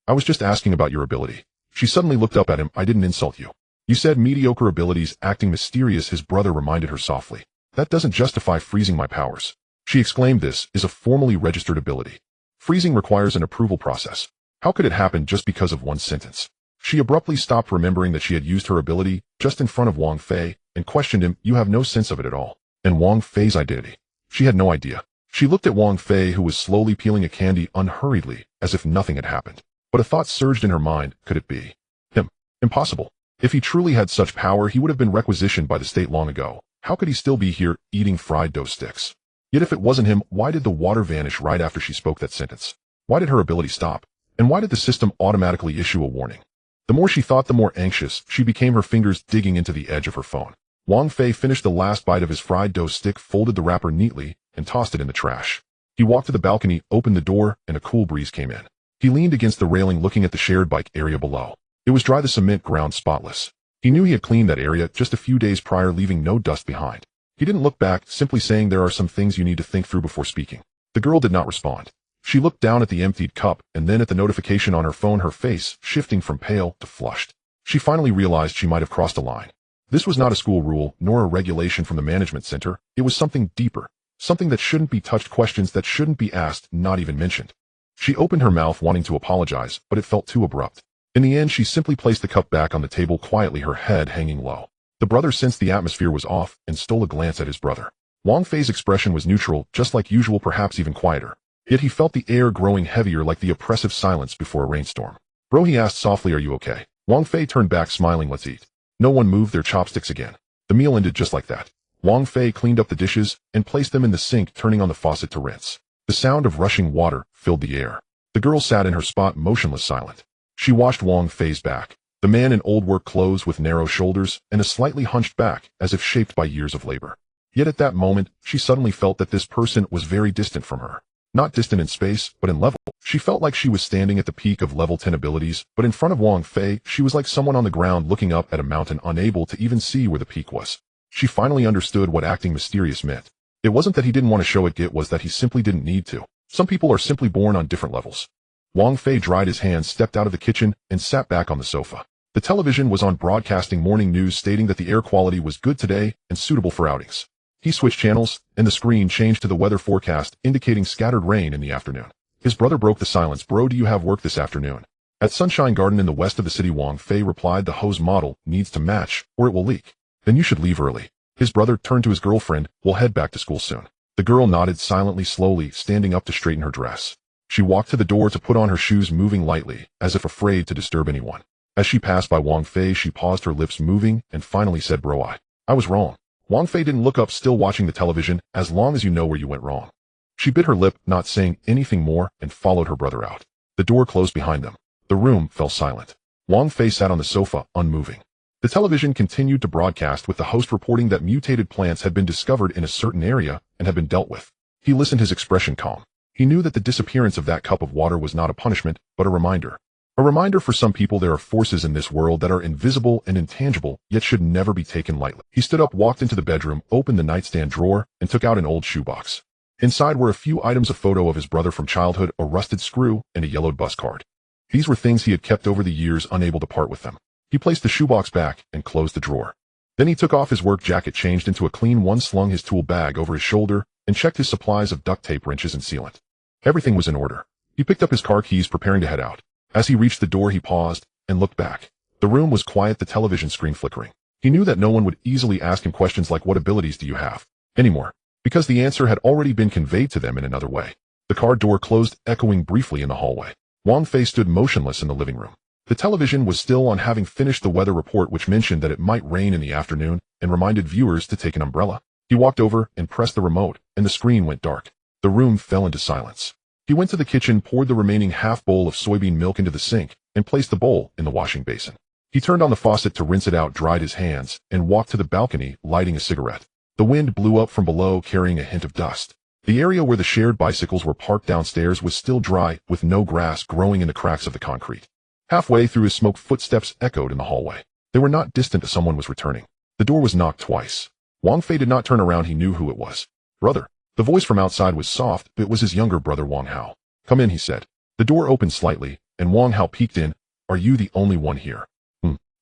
I was just asking about your ability. She suddenly looked up at him. I didn't insult you. You said mediocre abilities. Acting mysterious, his brother reminded her softly. That doesn't justify freezing my powers. She exclaimed, this is a formally registered ability. Freezing requires an approval process. How could it happen just because of one sentence? She abruptly stopped, remembering that she had used her ability just in front of Wang Fei, and questioned him. You have no sense of it at all. And Wang Fei's identity? She had no idea. She looked at Wang Fei, who was slowly peeling a candy unhurriedly, as if nothing had happened. But a thought surged in her mind. Could it be him? Impossible. If he truly had such power, he would have been requisitioned by the state long ago. How could he still be here, eating fried dough sticks? Yet if it wasn't him, why did the water vanish right after she spoke that sentence? Why did her ability stop? And why did the system automatically issue a warning? The more she thought, the more anxious she became, her fingers digging into the edge of her phone. Wang Fei finished the last bite of his fried dough stick, folded the wrapper neatly, and tossed it in the trash. He walked to the balcony, opened the door, and a cool breeze came in. He leaned against the railing, looking at the shared bike area below. It was dry, the cement ground spotless. He knew he had cleaned that area just a few days prior, leaving no dust behind. He didn't look back, simply saying, there are some things you need to think through before speaking. The girl did not respond. She looked down at the emptied cup and then at the notification on her phone, her face shifting from pale to flushed. She finally realized she might have crossed a line. This was not a school rule, nor a regulation from the management center. It was something deeper, something that shouldn't be touched, questions that shouldn't be asked, not even mentioned. She opened her mouth, wanting to apologize, but it felt too abrupt. In the end, she simply placed the cup back on the table quietly, her head hanging low. The brother sensed the atmosphere was off and stole a glance at his brother. Wang Fei's expression was neutral, just like usual, perhaps even quieter. Yet he felt the air growing heavier, like the oppressive silence before a rainstorm. Bro, he asked softly, are you okay? Wang Fei turned back, smiling. Let's eat. No one moved their chopsticks again. The meal ended just like that. Wang Fei cleaned up the dishes and placed them in the sink, turning on the faucet to rinse. The sound of rushing water filled the air. The girl sat in her spot, motionless, silent. She watched Wang Fei's back. The man in old work clothes with narrow shoulders and a slightly hunched back, as if shaped by years of labor. Yet at that moment, she suddenly felt that this person was very distant from her. Not distant in space, but in level. She felt like she was standing at the peak of level 10 abilities, but in front of Wang Fei, she was like someone on the ground looking up at a mountain, unable to even see where the peak was. She finally understood what acting mysterious meant. It wasn't that he didn't want to show it was that he simply didn't need to. Some people are simply born on different levels. Wang Fei dried his hands, stepped out of the kitchen, and sat back on the sofa. The television was on, broadcasting morning news stating that the air quality was good today and suitable for outings. He switched channels, and the screen changed to the weather forecast, indicating scattered rain in the afternoon. His brother broke the silence. Bro, do you have work this afternoon? At Sunshine Garden in the west of the city, Wang Fei replied, the hose model needs to match, or it will leak. Then you should leave early. His brother turned to his girlfriend. We'll head back to school soon. The girl nodded silently, slowly standing up to straighten her dress. She walked to the door to put on her shoes, moving lightly, as if afraid to disturb anyone. As she passed by Wang Fei, she paused, her lips moving, and finally said, Bro, I was wrong. Wang Fei didn't look up, still watching the television. As long as you know where you went wrong. She bit her lip, not saying anything more, and followed her brother out. The door closed behind them. The room fell silent. Wang Fei sat on the sofa, unmoving. The television continued to broadcast, with the host reporting that mutated plants had been discovered in a certain area and had been dealt with. He listened, his expression calm. He knew that the disappearance of that cup of water was not a punishment, but a reminder. A reminder for some people there are forces in this world that are invisible and intangible, yet should never be taken lightly. He stood up, walked into the bedroom, opened the nightstand drawer, and took out an old shoebox. Inside were a few items, a photo of his brother from childhood, a rusted screw, and a yellowed bus card. These were things he had kept over the years, unable to part with them. He placed the shoebox back and closed the drawer. Then he took off his work jacket, changed into a clean one, slung his tool bag over his shoulder, and checked his supplies of duct tape, wrenches, and sealant. Everything was in order. He picked up his car keys, preparing to head out. As he reached the door, he paused and looked back. The room was quiet, the television screen flickering. He knew that no one would easily ask him questions like, "What abilities do you have?" anymore, because the answer had already been conveyed to them in another way. The car door closed, echoing briefly in the hallway. Wang Fei stood motionless in the living room. The television was still on, having finished the weather report, which mentioned that it might rain in the afternoon and reminded viewers to take an umbrella. He walked over and pressed the remote, and the screen went dark. The room fell into silence. He went to the kitchen, poured the remaining half bowl of soybean milk into the sink, and placed the bowl in the washing basin. He turned on the faucet to rinse it out, dried his hands, and walked to the balcony, lighting a cigarette. The wind blew up from below, carrying a hint of dust. The area where the shared bicycles were parked downstairs was still dry, with no grass growing in the cracks of the concrete. Halfway through his smoke, footsteps echoed in the hallway. They were not distant, as someone was returning. The door was knocked twice. Wang Fei did not turn around. He knew who it was. "Brother." The voice from outside was soft, but it was his younger brother Wang Hao. "Come in," he said. The door opened slightly, and Wang Hao peeked in. "Are you the only one here?"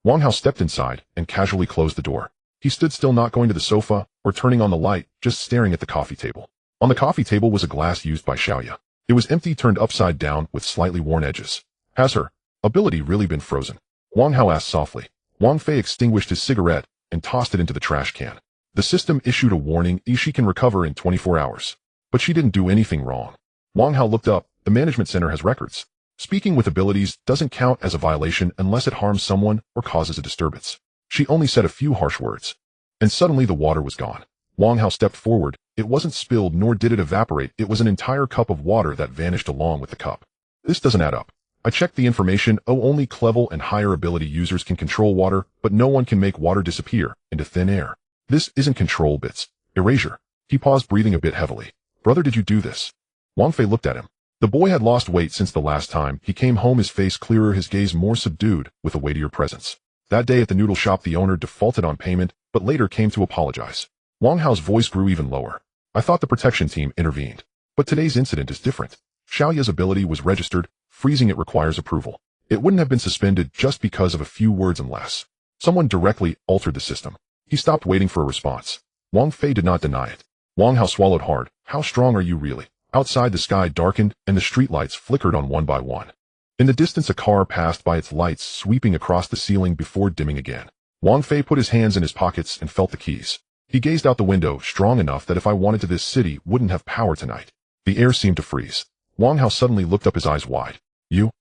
Wang Hao stepped inside and casually closed the door. He stood still, not going to the sofa or turning on the light, just staring at the coffee table. On the coffee table was a glass used by Xiaoya. It was empty, turned upside down with slightly worn edges. "Has her ability really been frozen?" Wang Hao asked softly. Wang Fei extinguished his cigarette and tossed it into the trash can. "The system issued a warning. She can recover in 24 hours. But she didn't do anything wrong." Wang Hao looked up. "The management center has records. Speaking with abilities doesn't count as a violation unless it harms someone or causes a disturbance." She only said a few harsh words. And suddenly the water was gone. Wang Hao stepped forward. It wasn't spilled, nor did it evaporate. It was an entire cup of water that vanished along with the cup. "This doesn't add up. I checked the information. Only level and higher ability users can control water, but no one can make water disappear into thin air. This isn't control, bits erasure." He paused, breathing a bit heavily. "Brother, did you do this?" Wang Fei looked at him. The boy had lost weight since the last time he came home, his face clearer, his gaze more subdued, with a weightier presence. That day at the noodle shop, the owner defaulted on payment, but later came to apologize. Wang Hao's voice grew even lower. "I thought the protection team intervened. But today's incident is different. Xiaoya's ability was registered. Freezing it requires approval. It wouldn't have been suspended just because of a few words unless someone directly altered the system." He stopped, waiting for a response. Wang Fei did not deny it. Wang Hao swallowed hard. "How strong are you really?" Outside, the sky darkened, and the streetlights flickered on one by one. In the distance, a car passed by, its lights sweeping across the ceiling before dimming again. Wang Fei put his hands in his pockets and felt the keys. He gazed out the window, strong enough that if I wanted to, this city wouldn't have power tonight. The air seemed to freeze. Wang Hao suddenly looked up, his eyes wide. You're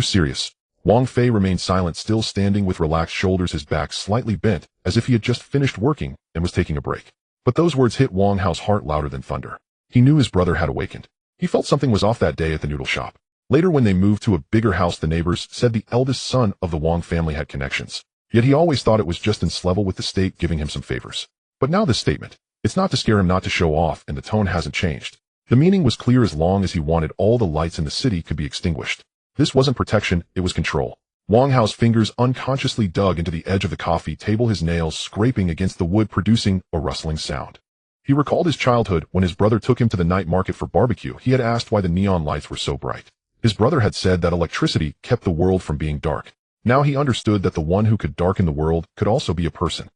serious?" Wang Fei remained silent, still standing with relaxed shoulders, his back slightly bent, as if he had just finished working and was taking a break. But those words hit Wang Hao's heart louder than thunder. He knew his brother had awakened. He felt something was off that day at the noodle shop. Later, when they moved to a bigger house, the neighbors said the eldest son of the Wang family had connections. Yet he always thought it was just in level with the state giving him some favors. But now this statement, it's not to scare him, not to show off, and the tone hasn't changed. The meaning was clear: as long as he wanted, all the lights in the city could be extinguished. This wasn't protection, it was control. Wang Hao's fingers unconsciously dug into the edge of the coffee table, his nails scraping against the wood, producing a rustling sound. He recalled his childhood when his brother took him to the night market for barbecue. He had asked why the neon lights were so bright. His brother had said that electricity kept the world from being dark. Now he understood that the one who could darken the world could also be a person.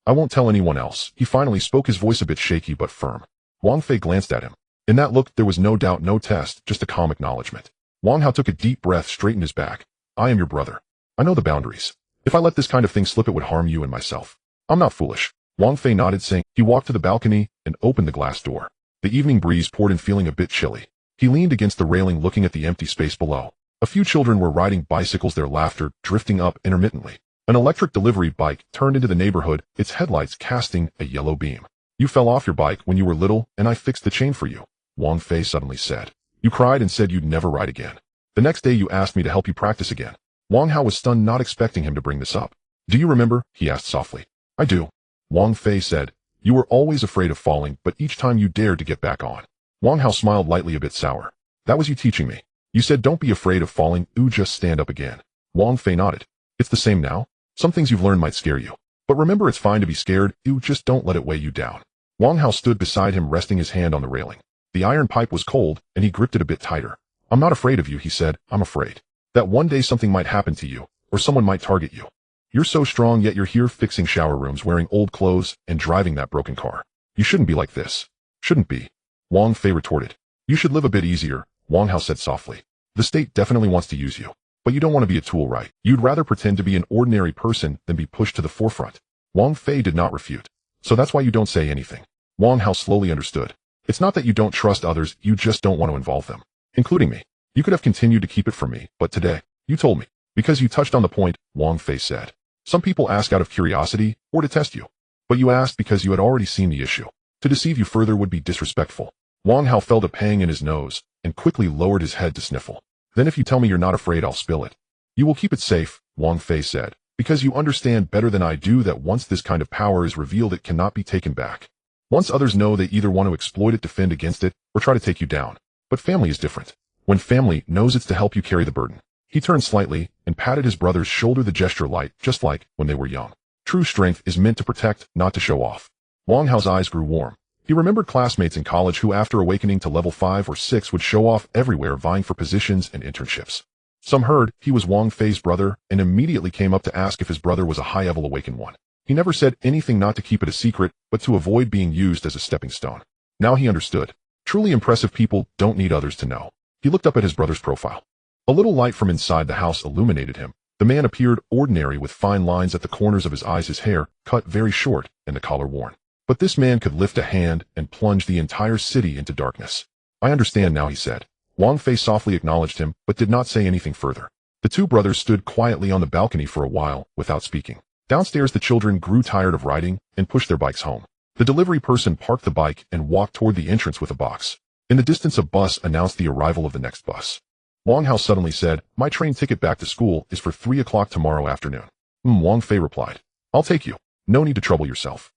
I won't tell anyone else." He finally spoke, his voice a bit shaky but firm. Wang Fei glanced at him. In that look there was no doubt, no test, just a calm acknowledgement. Wang Hao took a deep breath, straightened his back. "I am your brother. I know the boundaries. If I let this kind of thing slip, it would harm you and myself. I'm not foolish." Wang Fei nodded, saying. He walked to the balcony and opened the glass door. The evening breeze poured in, feeling a bit chilly. He leaned against the railing, looking at the empty space below. A few children were riding bicycles, their laughter drifting up intermittently. An electric delivery bike turned into the neighborhood, its headlights casting a yellow beam. "You fell off your bike when you were little, and I fixed the chain for you," Wang Fei suddenly said. "You cried and said you'd never ride again. The next day you asked me to help you practice again." Wang Hao was stunned, not expecting him to bring this up. "Do you remember?" he asked softly. "I do," Wang Fei said. "You were always afraid of falling, but each time you dared to get back on." Wang Hao smiled lightly, a bit sour. "That was you teaching me. You said don't be afraid of falling, just stand up again." Wang Fei nodded. "It's the same now? Some things you've learned might scare you. But remember, it's fine to be scared, just don't let it weigh you down." Wang Hao stood beside him, resting his hand on the railing. The iron pipe was cold, and he gripped it a bit tighter. "I'm not afraid of you," he said. "I'm afraid that one day something might happen to you, or someone might target you. You're so strong, yet you're here fixing shower rooms, wearing old clothes, and driving that broken car. You shouldn't be like this." "Shouldn't be," Wang Fei retorted. "You should live a bit easier. Wang Hao said softly. The state definitely wants to use you. But you don't want to be a tool, right? You'd rather pretend to be an ordinary person than be pushed to the forefront. Wang Fei did not refute. So that's why you don't say anything. Wang Hao slowly understood. It's not that you don't trust others, you just don't want to involve them. Including me. You could have continued to keep it from me, but today, you told me. Because you touched on the point, Wang Fei said. Some people ask out of curiosity, or to test you. But you asked because you had already seen the issue. To deceive you further would be disrespectful. Wang Hao felt a pang in his nose, and quickly lowered his head to sniffle. Then if you tell me you're not afraid, I'll spill it. You will keep it safe, Wang Fei said, because you understand better than I do that once this kind of power is revealed it cannot be taken back. Once others know, they either want to exploit it, defend against it, or try to take you down. But family is different. When family knows it's to help you carry the burden. He turned slightly, and patted his brother's shoulder, the gesture light, just like when they were young. True strength is meant to protect, not to show off. Wang Hao's eyes grew warm. He remembered classmates in college who after awakening to level 5 or 6 would show off everywhere vying for positions and internships. Some heard he was Wang Fei's brother and immediately came up to ask if his brother was a high-level awakened one. He never said anything not to keep it a secret, but to avoid being used as a stepping stone. Now he understood. Truly impressive people don't need others to know. He looked up at his brother's profile. A little light from inside the house illuminated him. The man appeared ordinary with fine lines at the corners of his eyes, his hair cut very short and the collar worn. But this man could lift a hand and plunge the entire city into darkness. I understand now, he said. Wang Fei softly acknowledged him, but did not say anything further. The two brothers stood quietly on the balcony for a while, without speaking. Downstairs the children grew tired of riding and pushed their bikes home. The delivery person parked the bike and walked toward the entrance with a box. In the distance a bus announced the arrival of the next bus. Wang Hao suddenly said, my train ticket back to school is for 3 o'clock tomorrow afternoon. Wang Fei replied. I'll take you. No need to trouble yourself.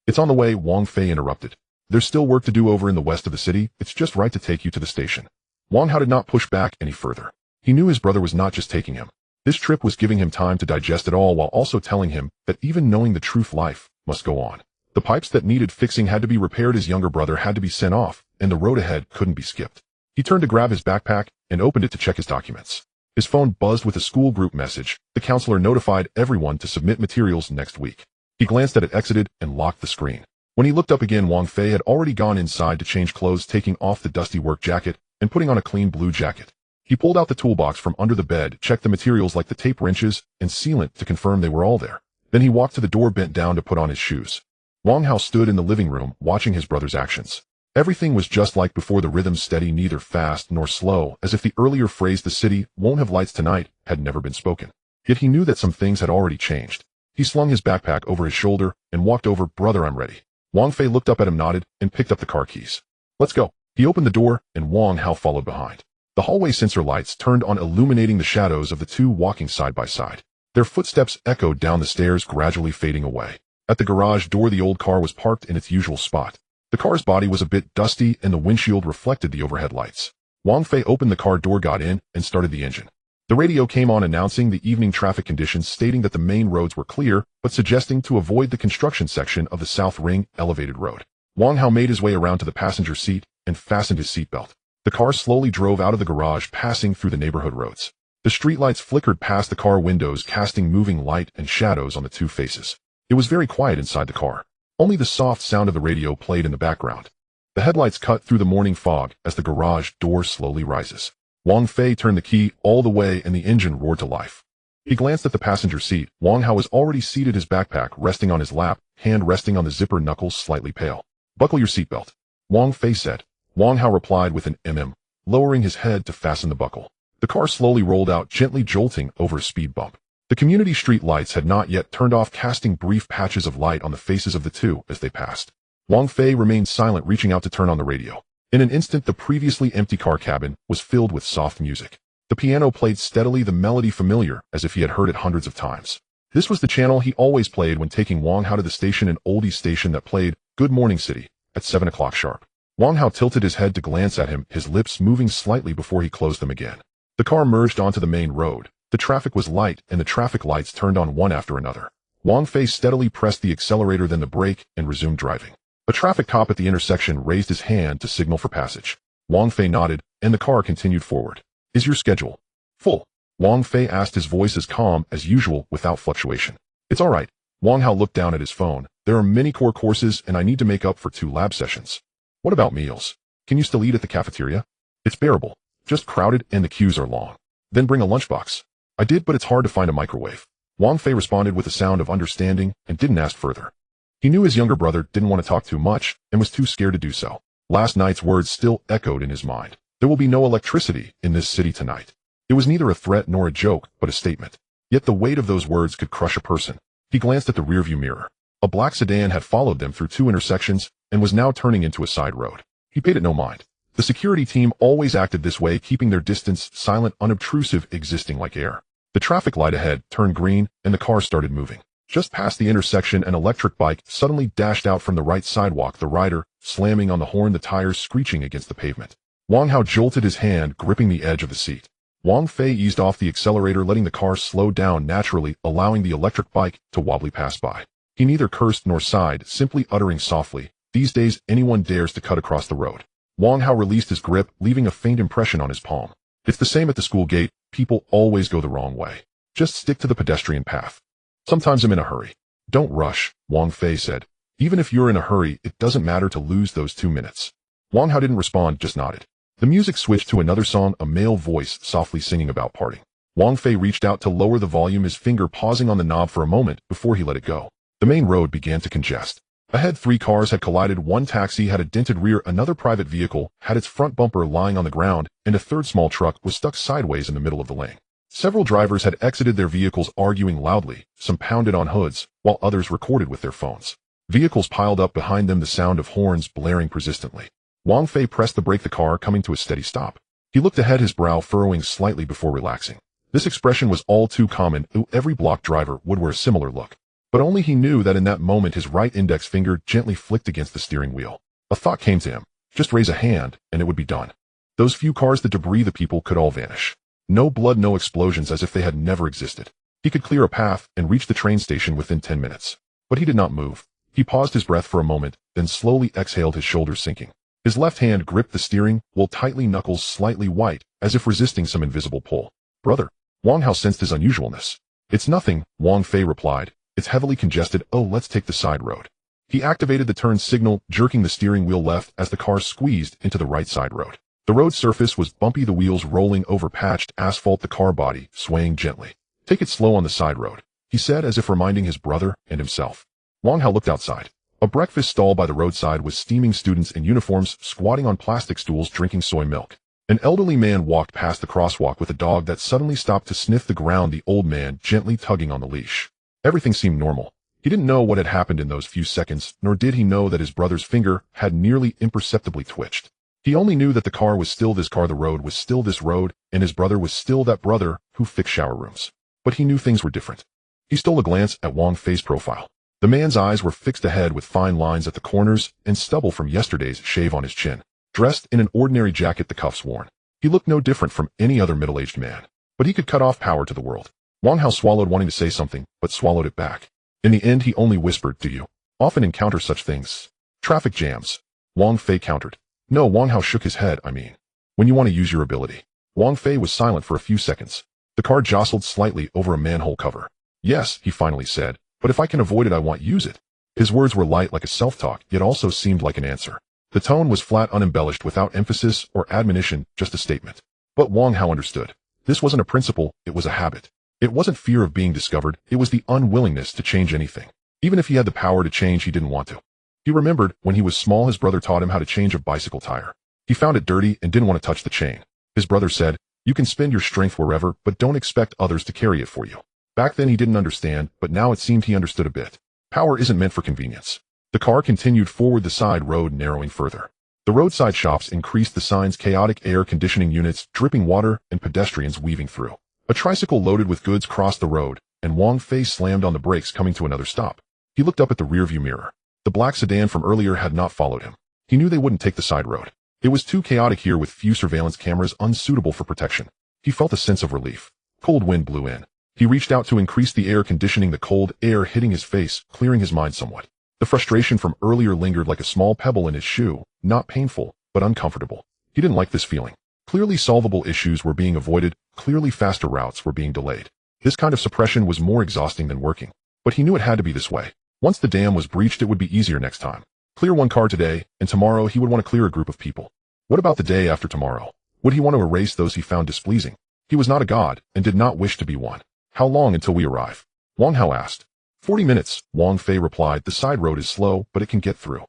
It's on the way, Wang Fei interrupted. There's still work to do over in the west of the city, it's just right to take you to the station. Wang Hao did not push back any further. He knew his brother was not just taking him. This trip was giving him time to digest it all while also telling him that even knowing the truth, life must go on. The pipes that needed fixing had to be repaired, his younger brother had to be sent off, and the road ahead couldn't be skipped. He turned to grab his backpack and opened it to check his documents. His phone buzzed with a school group message. The counselor notified everyone to submit materials next week. He glanced at it, exited, and locked the screen. When he looked up again, Wang Fei had already gone inside to change clothes, taking off the dusty work jacket and putting on a clean blue jacket. He pulled out the toolbox from under the bed, checked the materials like the tape, wrenches, and sealant to confirm they were all there. Then he walked to the door, bent down to put on his shoes. Wang Hao stood in the living room, watching his brother's actions. Everything was just like before, the rhythm steady, neither fast nor slow, as if the earlier phrase, the city won't have lights tonight, had never been spoken. Yet he knew that some things had already changed. He slung his backpack over his shoulder and walked over. Brother, I'm ready. Wang Fei looked up at him, nodded, and picked up the car keys. Let's go. He opened the door, and Wang Hao followed behind. The hallway sensor lights turned on, illuminating the shadows of the two walking side by side. Their footsteps echoed down the stairs, gradually fading away. At the garage door, the old car was parked in its usual spot. The car's body was a bit dusty, and the windshield reflected the overhead lights. Wang Fei opened the car door, got in, and started the engine. The radio came on announcing the evening traffic conditions, stating that the main roads were clear, but suggesting to avoid the construction section of the South Ring elevated road. Wang Hao made his way around to the passenger seat and fastened his seatbelt. The car slowly drove out of the garage, passing through the neighborhood roads. The streetlights flickered past the car windows, casting moving light and shadows on the two faces. It was very quiet inside the car. Only the soft sound of the radio played in the background. The headlights cut through the morning fog as the garage door slowly rises. Wang Fei turned the key all the way and the engine roared to life. He glanced at the passenger seat. Wang Hao was already seated, his backpack resting on his lap, hand resting on the zipper, knuckles slightly pale. Buckle your seatbelt, Wang Fei said. Wang Hao replied with an lowering his head to fasten the buckle. The car slowly rolled out, gently jolting over a speed bump. The community street lights had not yet turned off, casting brief patches of light on the faces of the two as they passed. Wang Fei remained silent, reaching out to turn on the radio. In an instant, the previously empty car cabin was filled with soft music. The piano played steadily, the melody familiar as if he had heard it hundreds of times. This was the channel he always played when taking Wang Hao to the station, an oldies station that played Good Morning City at 7 o'clock sharp. Wang Hao tilted his head to glance at him, his lips moving slightly before he closed them again. The car merged onto the main road. The traffic was light, and the traffic lights turned on one after another. Wang Fei steadily pressed the accelerator, then the brake, and resumed driving. A traffic cop at the intersection raised his hand to signal for passage. Wang Fei nodded, and the car continued forward. Is your schedule full? Wang Fei asked, his voice as calm as usual, without fluctuation. It's all right. Wang Hao looked down at his phone. There are many core courses, and I need to make up for 2 lab sessions. What about meals? Can you still eat at the cafeteria? It's bearable. Just crowded and the queues are long. Then bring a lunchbox. I did, but it's hard to find a microwave. Wang Fei responded with a sound of understanding and didn't ask further. He knew his younger brother didn't want to talk too much and was too scared to do so. Last night's words still echoed in his mind. There will be no electricity in this city tonight. It was neither a threat nor a joke, but a statement. Yet the weight of those words could crush a person. He glanced at the rearview mirror. A black sedan had followed them through 2 intersections and was now turning into a side road. He paid it no mind. The security team always acted this way, keeping their distance, silent, unobtrusive, existing like air. The traffic light ahead turned green and the car started moving. Just past the intersection, an electric bike suddenly dashed out from the right sidewalk, the rider slamming on the horn, the tires screeching against the pavement. Wang Hao jolted his hand, gripping the edge of the seat. Wang Fei eased off the accelerator, letting the car slow down naturally, allowing the electric bike to wobbly pass by. He neither cursed nor sighed, simply uttering softly, "These days anyone dares to cut across the road." Wang Hao released his grip, leaving a faint impression on his palm. It's the same at the school gate. People always go the wrong way. Just stick to the pedestrian path. Sometimes I'm in a hurry. Don't rush, Wang Fei said. Even if you're in a hurry, it doesn't matter to lose those 2 minutes. Wang Hao didn't respond, just nodded. The music switched to another song, a male voice softly singing about parting. Wang Fei reached out to lower the volume, his finger pausing on the knob for a moment before he let it go. The main road began to congest. Ahead, 3 cars had collided. One taxi had a dented rear, another private vehicle had its front bumper lying on the ground, and a third small truck was stuck sideways in the middle of the lane. Several drivers had exited their vehicles arguing loudly, some pounded on hoods, while others recorded with their phones. Vehicles piled up behind them, the sound of horns blaring persistently. Wang Fei pressed the brake, the car coming to a steady stop. He looked ahead, his brow furrowing slightly before relaxing. This expression was all too common. Every block driver would wear a similar look. But only he knew that in that moment his right index finger gently flicked against the steering wheel. A thought came to him. Just raise a hand, and it would be done. Those few cars, the debris, the people could all vanish. No blood, no explosions, as if they had never existed. He could clear a path and reach the train station within 10 minutes. But he did not move. He paused, his breath for a moment, then slowly exhaled, his shoulders sinking. His left hand gripped the steering wheel tightly, knuckles slightly white, as if resisting some invisible pull. Brother. Wang Hao sensed his unusualness. It's nothing, Wang Fei replied. It's heavily congested. Oh, let's take the side road. He activated the turn signal, jerking the steering wheel left as the car squeezed into the right side road. The road surface was bumpy, the wheels rolling over patched asphalt, the car body swaying gently. Take it slow on the side road, he said, as if reminding his brother and himself. Wang Hao looked outside. A breakfast stall by the roadside was steaming, students in uniforms squatting on plastic stools drinking soy milk. An elderly man walked past the crosswalk with a dog that suddenly stopped to sniff the ground, the old man gently tugging on the leash. Everything seemed normal. He didn't know what had happened in those few seconds, nor did he know that his brother's finger had nearly imperceptibly twitched. He only knew that the car was still this car, the road was still this road, and his brother was still that brother who fixed shower rooms. But he knew things were different. He stole a glance at Wang Fei's profile. The man's eyes were fixed ahead, with fine lines at the corners and stubble from yesterday's shave on his chin. Dressed in an ordinary jacket, the cuffs worn, he looked no different from any other middle-aged man. But he could cut off power to the world. Wang Hao swallowed, wanting to say something, but swallowed it back. In the end, he only whispered, "Do you often encounter such things?" "Traffic jams," Wang Fei countered. "No," Wang Hao shook his head. "I mean, when you want to use your ability." Wang Fei was silent for a few seconds. The car jostled slightly over a manhole cover. "Yes," he finally said, "but if I can avoid it, I won't use it." His words were light, like a self-talk, yet also seemed like an answer. The tone was flat, unembellished, without emphasis or admonition, just a statement. But Wang Hao understood. This wasn't a principle, it was a habit. It wasn't fear of being discovered, it was the unwillingness to change anything. Even if he had the power to change, he didn't want to. He remembered when he was small, his brother taught him how to change a bicycle tire. He found it dirty and didn't want to touch the chain. His brother said, "You can spend your strength wherever, but don't expect others to carry it for you." Back then he didn't understand, but now it seemed he understood a bit. Power isn't meant for convenience. The car continued forward, the side road narrowing further. The roadside shops increased, the signs, chaotic air conditioning units, dripping water, and pedestrians weaving through. A tricycle loaded with goods crossed the road, and Wang Fei slammed on the brakes, coming to another stop. He looked up at the rearview mirror. The black sedan from earlier had not followed him. He knew they wouldn't take the side road. It was too chaotic here, with few surveillance cameras, unsuitable for protection. He felt a sense of relief. Cold wind blew in. He reached out to increase the air conditioning, the cold air hitting his face, clearing his mind somewhat. The frustration from earlier lingered like a small pebble in his shoe, not painful, but uncomfortable. He didn't like this feeling. Clearly solvable issues were being avoided, clearly faster routes were being delayed. This kind of suppression was more exhausting than working. But he knew it had to be this way. Once the dam was breached, it would be easier next time. Clear one car today, and tomorrow he would want to clear a group of people. What about the day after tomorrow? Would he want to erase those he found displeasing? He was not a god, and did not wish to be one. How long until we arrive? Wang Hao asked. 40 minutes, Wang Fei replied. The side road is slow, but it can get through.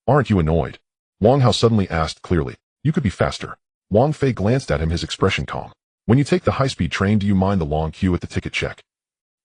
Aren't you annoyed? Wang Hao suddenly asked clearly. You could be faster. Wang Fei glanced at him, his expression calm. When you take the high-speed train, do you mind the long queue at the ticket check?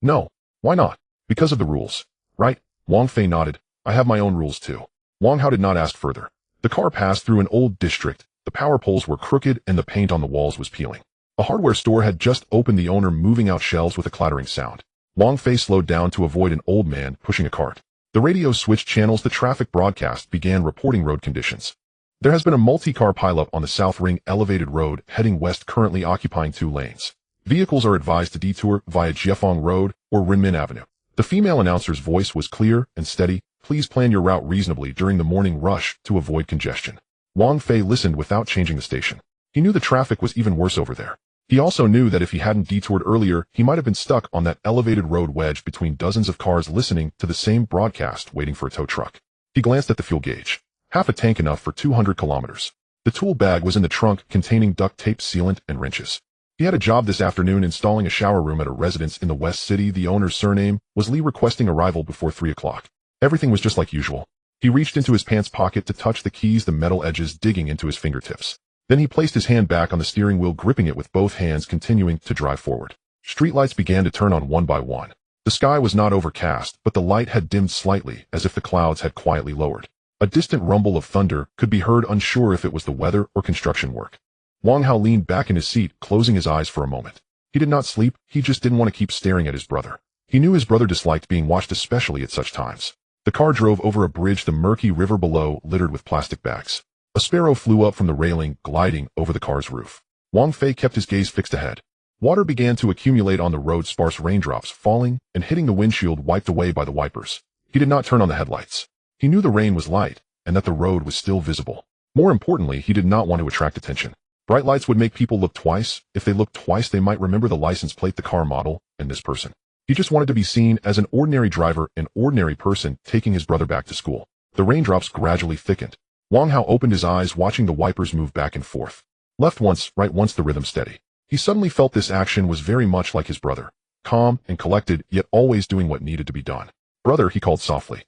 No. Why not? Because of the rules. Right? Wang Fei nodded. I have my own rules too. Wang Hao did not ask further. The car passed through an old district. The power poles were crooked and the paint on the walls was peeling. A hardware store had just opened, the owner moving out shelves with a clattering sound. Wang Fei slowed down to avoid an old man pushing a cart. The radio switched channels. The traffic broadcast began reporting road conditions. There has been a multi-car pileup on the South Ring elevated road heading west, currently occupying 2 lanes. Vehicles are advised to detour via Jiefeng Road or Renmin Avenue. The female announcer's voice was clear and steady. Please plan your route reasonably during the morning rush to avoid congestion. Wang Fei listened without changing the station. He knew the traffic was even worse over there. He also knew that if he hadn't detoured earlier, he might have been stuck on that elevated road wedged between dozens of cars listening to the same broadcast, waiting for a tow truck. He glanced at the fuel gauge. Half a tank, enough for 200 kilometers. The tool bag was in the trunk, containing duct tape, sealant, and wrenches. He had a job this afternoon installing a shower room at a residence in the West City. The owner's surname was Lee, requesting arrival before 3 o'clock. Everything was just like usual. He reached into his pants pocket to touch the keys, the metal edges digging into his fingertips. Then he placed his hand back on the steering wheel, gripping it with both hands, continuing to drive forward. Streetlights began to turn on one by one. The sky was not overcast, but the light had dimmed slightly, as if the clouds had quietly lowered. A distant rumble of thunder could be heard, unsure if it was the weather or construction work. Wang Hao leaned back in his seat, closing his eyes for a moment. He did not sleep, he just didn't want to keep staring at his brother. He knew his brother disliked being watched, especially at such times. The car drove over a bridge, the murky river below littered with plastic bags. A sparrow flew up from the railing, gliding over the car's roof. Wang Fei kept his gaze fixed ahead. Water began to accumulate on the road, sparse raindrops falling and hitting the windshield, wiped away by the wipers. He did not turn on the headlights. He knew the rain was light and that the road was still visible. More importantly, he did not want to attract attention. Bright lights would make people look twice. If they looked twice, they might remember the license plate, the car model, and this person. He just wanted to be seen as an ordinary driver, an ordinary person taking his brother back to school. The raindrops gradually thickened. Wang Hao opened his eyes, watching the wipers move back and forth. Left once, right once, the rhythm steady. He suddenly felt this action was very much like his brother. Calm and collected, yet always doing what needed to be done. Brother, he called softly.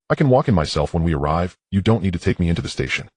I can walk in myself when we arrive. You don't need to take me into the station.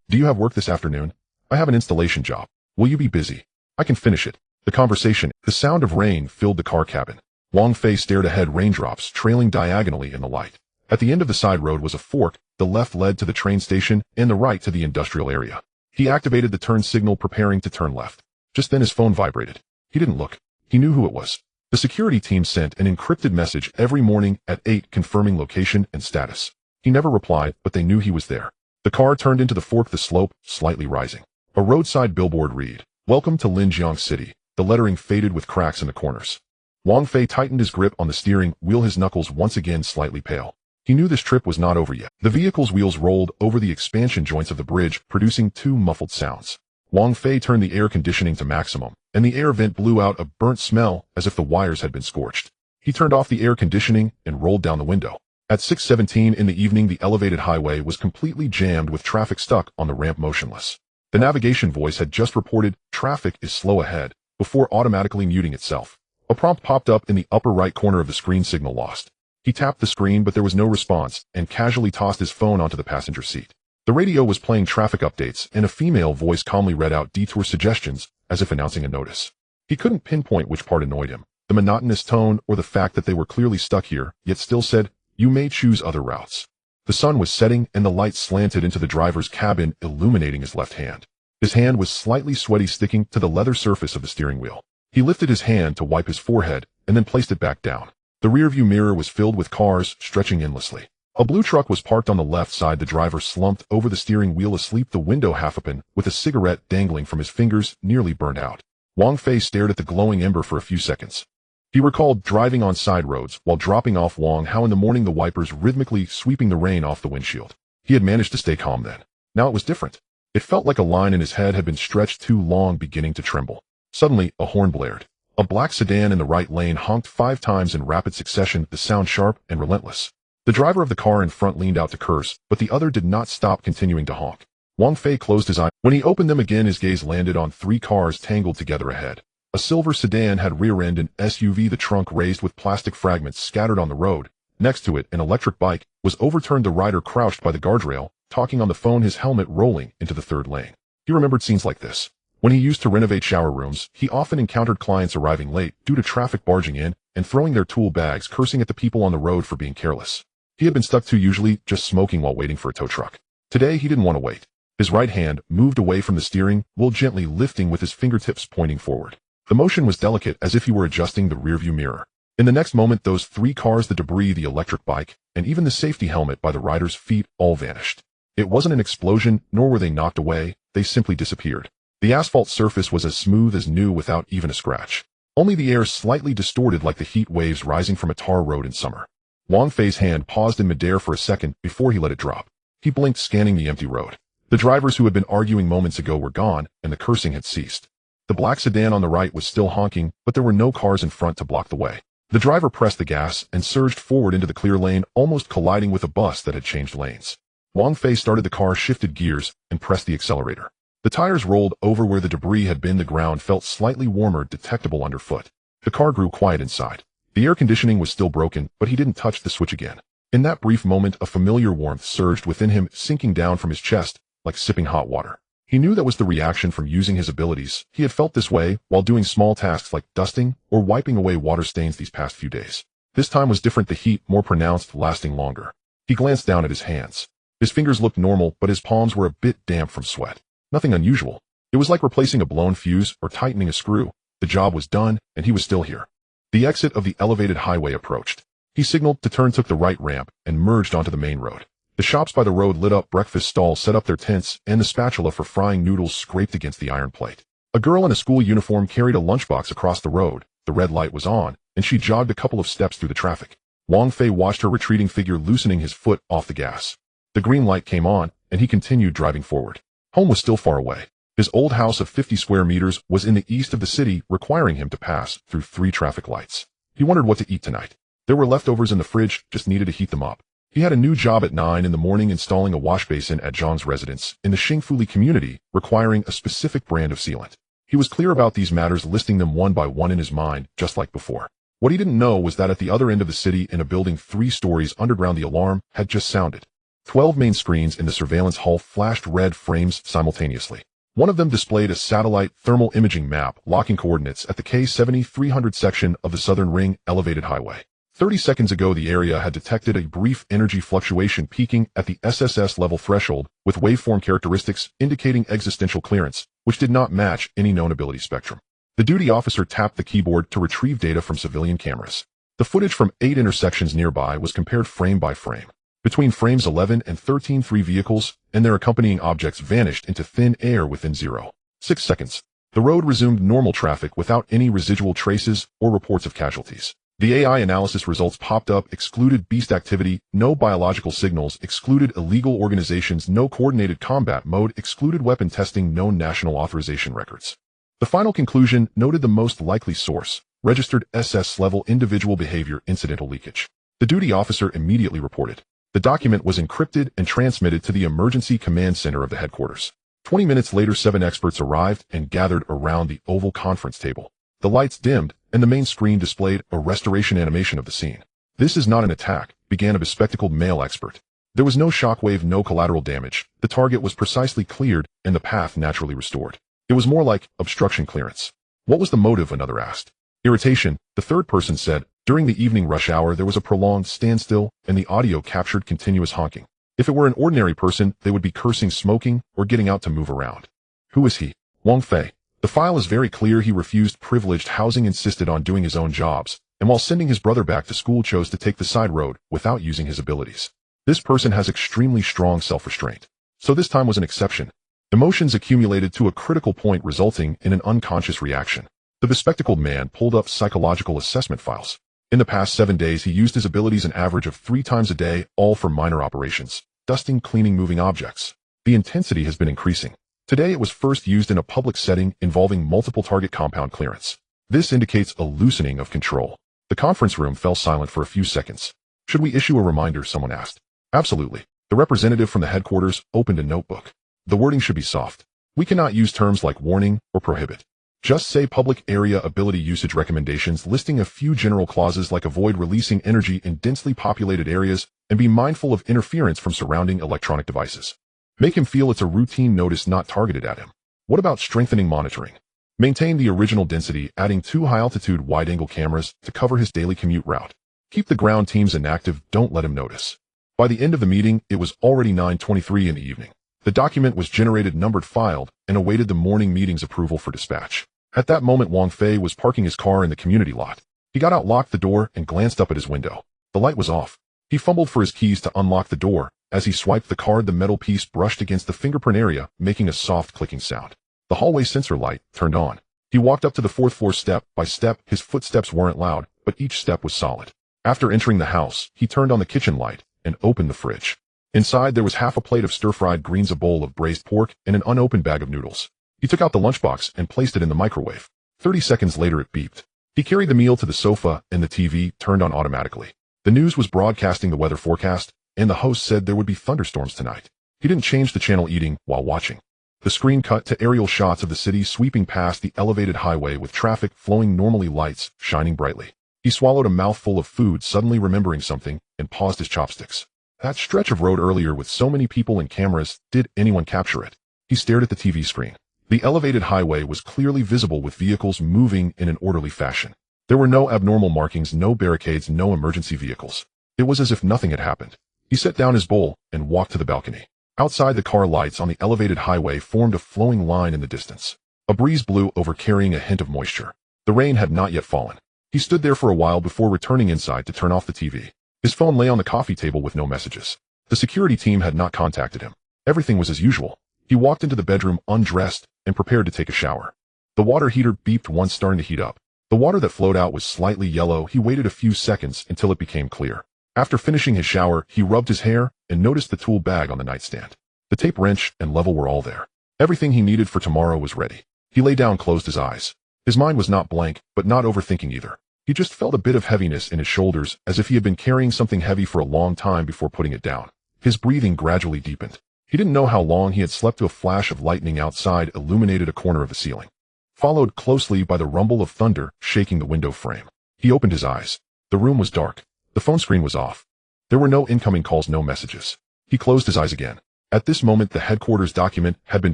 Do you have work this afternoon? I have an installation job. Will you be busy? I can finish it. The conversation, the sound of rain filled the car cabin. Wang Fei stared ahead, raindrops trailing diagonally in the light. At the end of the side road was a fork. The left led to the train station and the right to the industrial area. He activated the turn signal, preparing to turn left. Just then his phone vibrated. He didn't look. He knew who it was. The security team sent an encrypted message every morning at 8 confirming location and status. He never replied, but they knew he was there. The car turned into the fork, the slope slightly rising. A roadside billboard read, "Welcome to Linjiang City." The lettering faded with cracks in the corners. Wang Fei tightened his grip on the steering wheel, his knuckles once again slightly pale. He knew this trip was not over yet. The vehicle's wheels rolled over the expansion joints of the bridge, producing 2 muffled sounds. Wang Fei turned the air conditioning to maximum, and the air vent blew out a burnt smell as if the wires had been scorched. He turned off the air conditioning and rolled down the window. At 6:17 in the evening, the elevated highway was completely jammed with traffic stuck on the ramp, motionless. The navigation voice had just reported, "Traffic is slow ahead," before automatically muting itself. A prompt popped up in the upper right corner of the screen, "Signal lost." He tapped the screen, but there was no response, and casually tossed his phone onto the passenger seat. The radio was playing traffic updates, and a female voice calmly read out detour suggestions, as if announcing a notice. He couldn't pinpoint which part annoyed him, the monotonous tone or the fact that they were clearly stuck here, yet still said, "You may choose other routes." The sun was setting, and the light slanted into the driver's cabin, illuminating his left hand. His hand was slightly sweaty, sticking to the leather surface of the steering wheel. He lifted his hand to wipe his forehead, and then placed it back down. The rearview mirror was filled with cars, stretching endlessly. A blue truck was parked on the left side. The driver slumped over the steering wheel, asleep, the window half open, with a cigarette dangling from his fingers, nearly burned out. Wang Fei stared at the glowing ember for a few seconds. He recalled driving on side roads while dropping off Wang Hao in the morning, the wipers rhythmically sweeping the rain off the windshield. He had managed to stay calm then. Now it was different. It felt like a line in his head had been stretched too long, beginning to tremble. Suddenly, a horn blared. A black sedan in the right lane honked 5 times in rapid succession, the sound sharp and relentless. The driver of the car in front leaned out to curse, but the other did not stop, continuing to honk. Wang Fei closed his eyes. When he opened them again, his gaze landed on three cars tangled together ahead. A silver sedan had rear end and SUV, the trunk raised with plastic fragments scattered on the road. Next to it, an electric bike was overturned, the rider crouched by the guardrail, talking on the phone, his helmet rolling into the third lane. He remembered scenes like this. When he used to renovate shower rooms, he often encountered clients arriving late due to traffic barging in and throwing their tool bags, cursing at the people on the road for being careless. He had been stuck to usually just smoking while waiting for a tow truck. Today, he didn't want to wait. His right hand moved away from the steering wheel, gently lifting with his fingertips pointing forward. The motion was delicate, as if he were adjusting the rearview mirror. In the next moment, those three cars, the debris, the electric bike, and even the safety helmet by the rider's feet all vanished. It wasn't an explosion, nor were they knocked away, they simply disappeared. The asphalt surface was as smooth as new without even a scratch. Only the air slightly distorted like the heat waves rising from a tar road in summer. Wang Fei's hand paused in midair for a second before he let it drop. He blinked, scanning the empty road. The drivers who had been arguing moments ago were gone, and the cursing had ceased. The black sedan on the right was still honking, but there were no cars in front to block the way. The driver pressed the gas and surged forward into the clear lane, almost colliding with a bus that had changed lanes. Wang Fei started the car, shifted gears, and pressed the accelerator. The tires rolled over where the debris had been. The ground felt slightly warmer, detectable underfoot. The car grew quiet inside. The air conditioning was still broken, but he didn't touch the switch again. In that brief moment, a familiar warmth surged within him, sinking down from his chest like sipping hot water. He knew that was the reaction from using his abilities. He had felt this way while doing small tasks like dusting or wiping away water stains these past few days. This time was different, the heat more pronounced, lasting longer. He glanced down at his hands. His fingers looked normal, but his palms were a bit damp from sweat. Nothing unusual. It was like replacing a blown fuse or tightening a screw. The job was done, and he was still here. The exit of the elevated highway approached. He signaled to turn, took the right ramp, and merged onto the main road. The shops by the road lit up, breakfast stalls set up their tents, and the spatula for frying noodles scraped against the iron plate. A girl in a school uniform carried a lunchbox across the road. The red light was on, and she jogged a couple of steps through the traffic. Wang Fei watched her retreating figure, loosening his foot off the gas. The green light came on, and he continued driving forward. Home was still far away. His old house of 50 square meters was in the east of the city, requiring him to pass through 3 traffic lights. He wondered what to eat tonight. There were leftovers in the fridge, just needed to heat them up. He had a new job at 9 in the morning, installing a wash basin at Zhang's residence in the Xingfuli community, requiring a specific brand of sealant. He was clear about these matters, listing them one by one in his mind, just like before. What he didn't know was that at the other end of the city, in a building 3 stories underground, the alarm had just sounded. 12 main screens in the surveillance hall flashed red frames simultaneously. One of them displayed a satellite thermal imaging map, locking coordinates at the K70-300 section of the Southern Ring elevated highway. 30 seconds ago, the area had detected a brief energy fluctuation peaking at the SSS level threshold, with waveform characteristics indicating existential clearance, which did not match any known ability spectrum. The duty officer tapped the keyboard to retrieve data from civilian cameras. The footage from 8 intersections nearby was compared frame by frame. Between frames 11 and 13, 3 vehicles and their accompanying objects vanished into thin air within 0.6 seconds. The road resumed normal traffic without any residual traces or reports of casualties. The AI analysis results popped up: excluded beast activity, no biological signals, excluded illegal organizations, no coordinated combat mode, excluded weapon testing, no national authorization records. The final conclusion noted the most likely source: registered SS-level individual behavior, incidental leakage. The duty officer immediately reported. The document was encrypted and transmitted to the emergency command center of the headquarters. 20 minutes later, 7 experts arrived and gathered around the oval conference table. The lights dimmed, and the main screen displayed a restoration animation of the scene. "This is not an attack," began a bespectacled male expert. "There was no shockwave, no collateral damage. The target was precisely cleared, and the path naturally restored. It was more like obstruction clearance." "What was the motive?" another asked. "Irritation," the third person said. "During the evening rush hour, there was a prolonged standstill, and the audio captured continuous honking. If it were an ordinary person, they would be cursing, smoking, or getting out to move around." "Who is he?" "Wang Fei. The file is very clear. He refused privileged housing, insisted on doing his own jobs, and while sending his brother back to school, chose to take the side road without using his abilities. This person has extremely strong self-restraint. So this time was an exception. Emotions accumulated to a critical point, resulting in an unconscious reaction." The bespectacled man pulled up psychological assessment files. In the past 7 days, he used his abilities an average of 3 times a day, all for minor operations: dusting, cleaning, moving objects. The intensity has been increasing. Today it was first used in a public setting involving multiple target compound clearance. This indicates a loosening of control. The conference room fell silent for a few seconds. "Should we issue a reminder?" someone asked. "Absolutely." The representative from the headquarters opened a notebook. The wording should be soft. We cannot use terms like warning or prohibit. Just say public area ability usage recommendations, listing a few general clauses like avoid releasing energy in densely populated areas and be mindful of interference from surrounding electronic devices. Make him feel it's a routine notice not targeted at him. What about strengthening monitoring? Maintain the original density, adding 2 high-altitude wide-angle cameras to cover his daily commute route. Keep the ground teams inactive, don't let him notice. By the end of the meeting, it was already 9:23 in the evening. The document was generated, numbered, filed, and awaited the morning meeting's approval for dispatch. At that moment, Wang Fei was parking his car in the community lot. He got out, locked the door, and glanced up at his window. The light was off. He fumbled for his keys to unlock the door. As he swiped the card, the metal piece brushed against the fingerprint area, making a soft clicking sound. The hallway sensor light turned on. He walked up to the 4th floor step by step. His footsteps weren't loud, but each step was solid. After entering the house, he turned on the kitchen light and opened the fridge. Inside, there was half a plate of stir-fried greens, a bowl of braised pork, and an unopened bag of noodles. He took out the lunchbox and placed it in the microwave. 30 seconds later, it beeped. He carried the meal to the sofa, and the TV turned on automatically. The news was broadcasting the weather forecast, and the host said there would be thunderstorms tonight. He didn't change the channel, eating while watching. The screen cut to aerial shots of the city sweeping past the elevated highway with traffic flowing normally, lights shining brightly. He swallowed a mouthful of food, suddenly remembering something, and paused his chopsticks. That stretch of road earlier with so many people and cameras, did anyone capture it? He stared at the TV screen. The elevated highway was clearly visible with vehicles moving in an orderly fashion. There were no abnormal markings, no barricades, no emergency vehicles. It was as if nothing had happened. He set down his bowl and walked to the balcony. Outside, the car lights on the elevated highway formed a flowing line in the distance. A breeze blew over, carrying a hint of moisture. The rain had not yet fallen. He stood there for a while before returning inside to turn off the TV. His phone lay on the coffee table with no messages. The security team had not contacted him. Everything was as usual. He walked into the bedroom, undressed, and prepared to take a shower. The water heater beeped once, starting to heat up. The water that flowed out was slightly yellow. He waited a few seconds until it became clear. After finishing his shower, he rubbed his hair and noticed the tool bag on the nightstand. The tape wrench and level were all there. Everything he needed for tomorrow was ready. He lay down, closed his eyes. His mind was not blank, but not overthinking either. He just felt a bit of heaviness in his shoulders, as if he had been carrying something heavy for a long time before putting it down. His breathing gradually deepened. He didn't know how long he had slept. A flash of lightning outside illuminated a corner of the ceiling, followed closely by the rumble of thunder shaking the window frame. He opened his eyes. The room was dark. The phone screen was off. There were no incoming calls, no messages. He closed his eyes again. At this moment, the headquarters document had been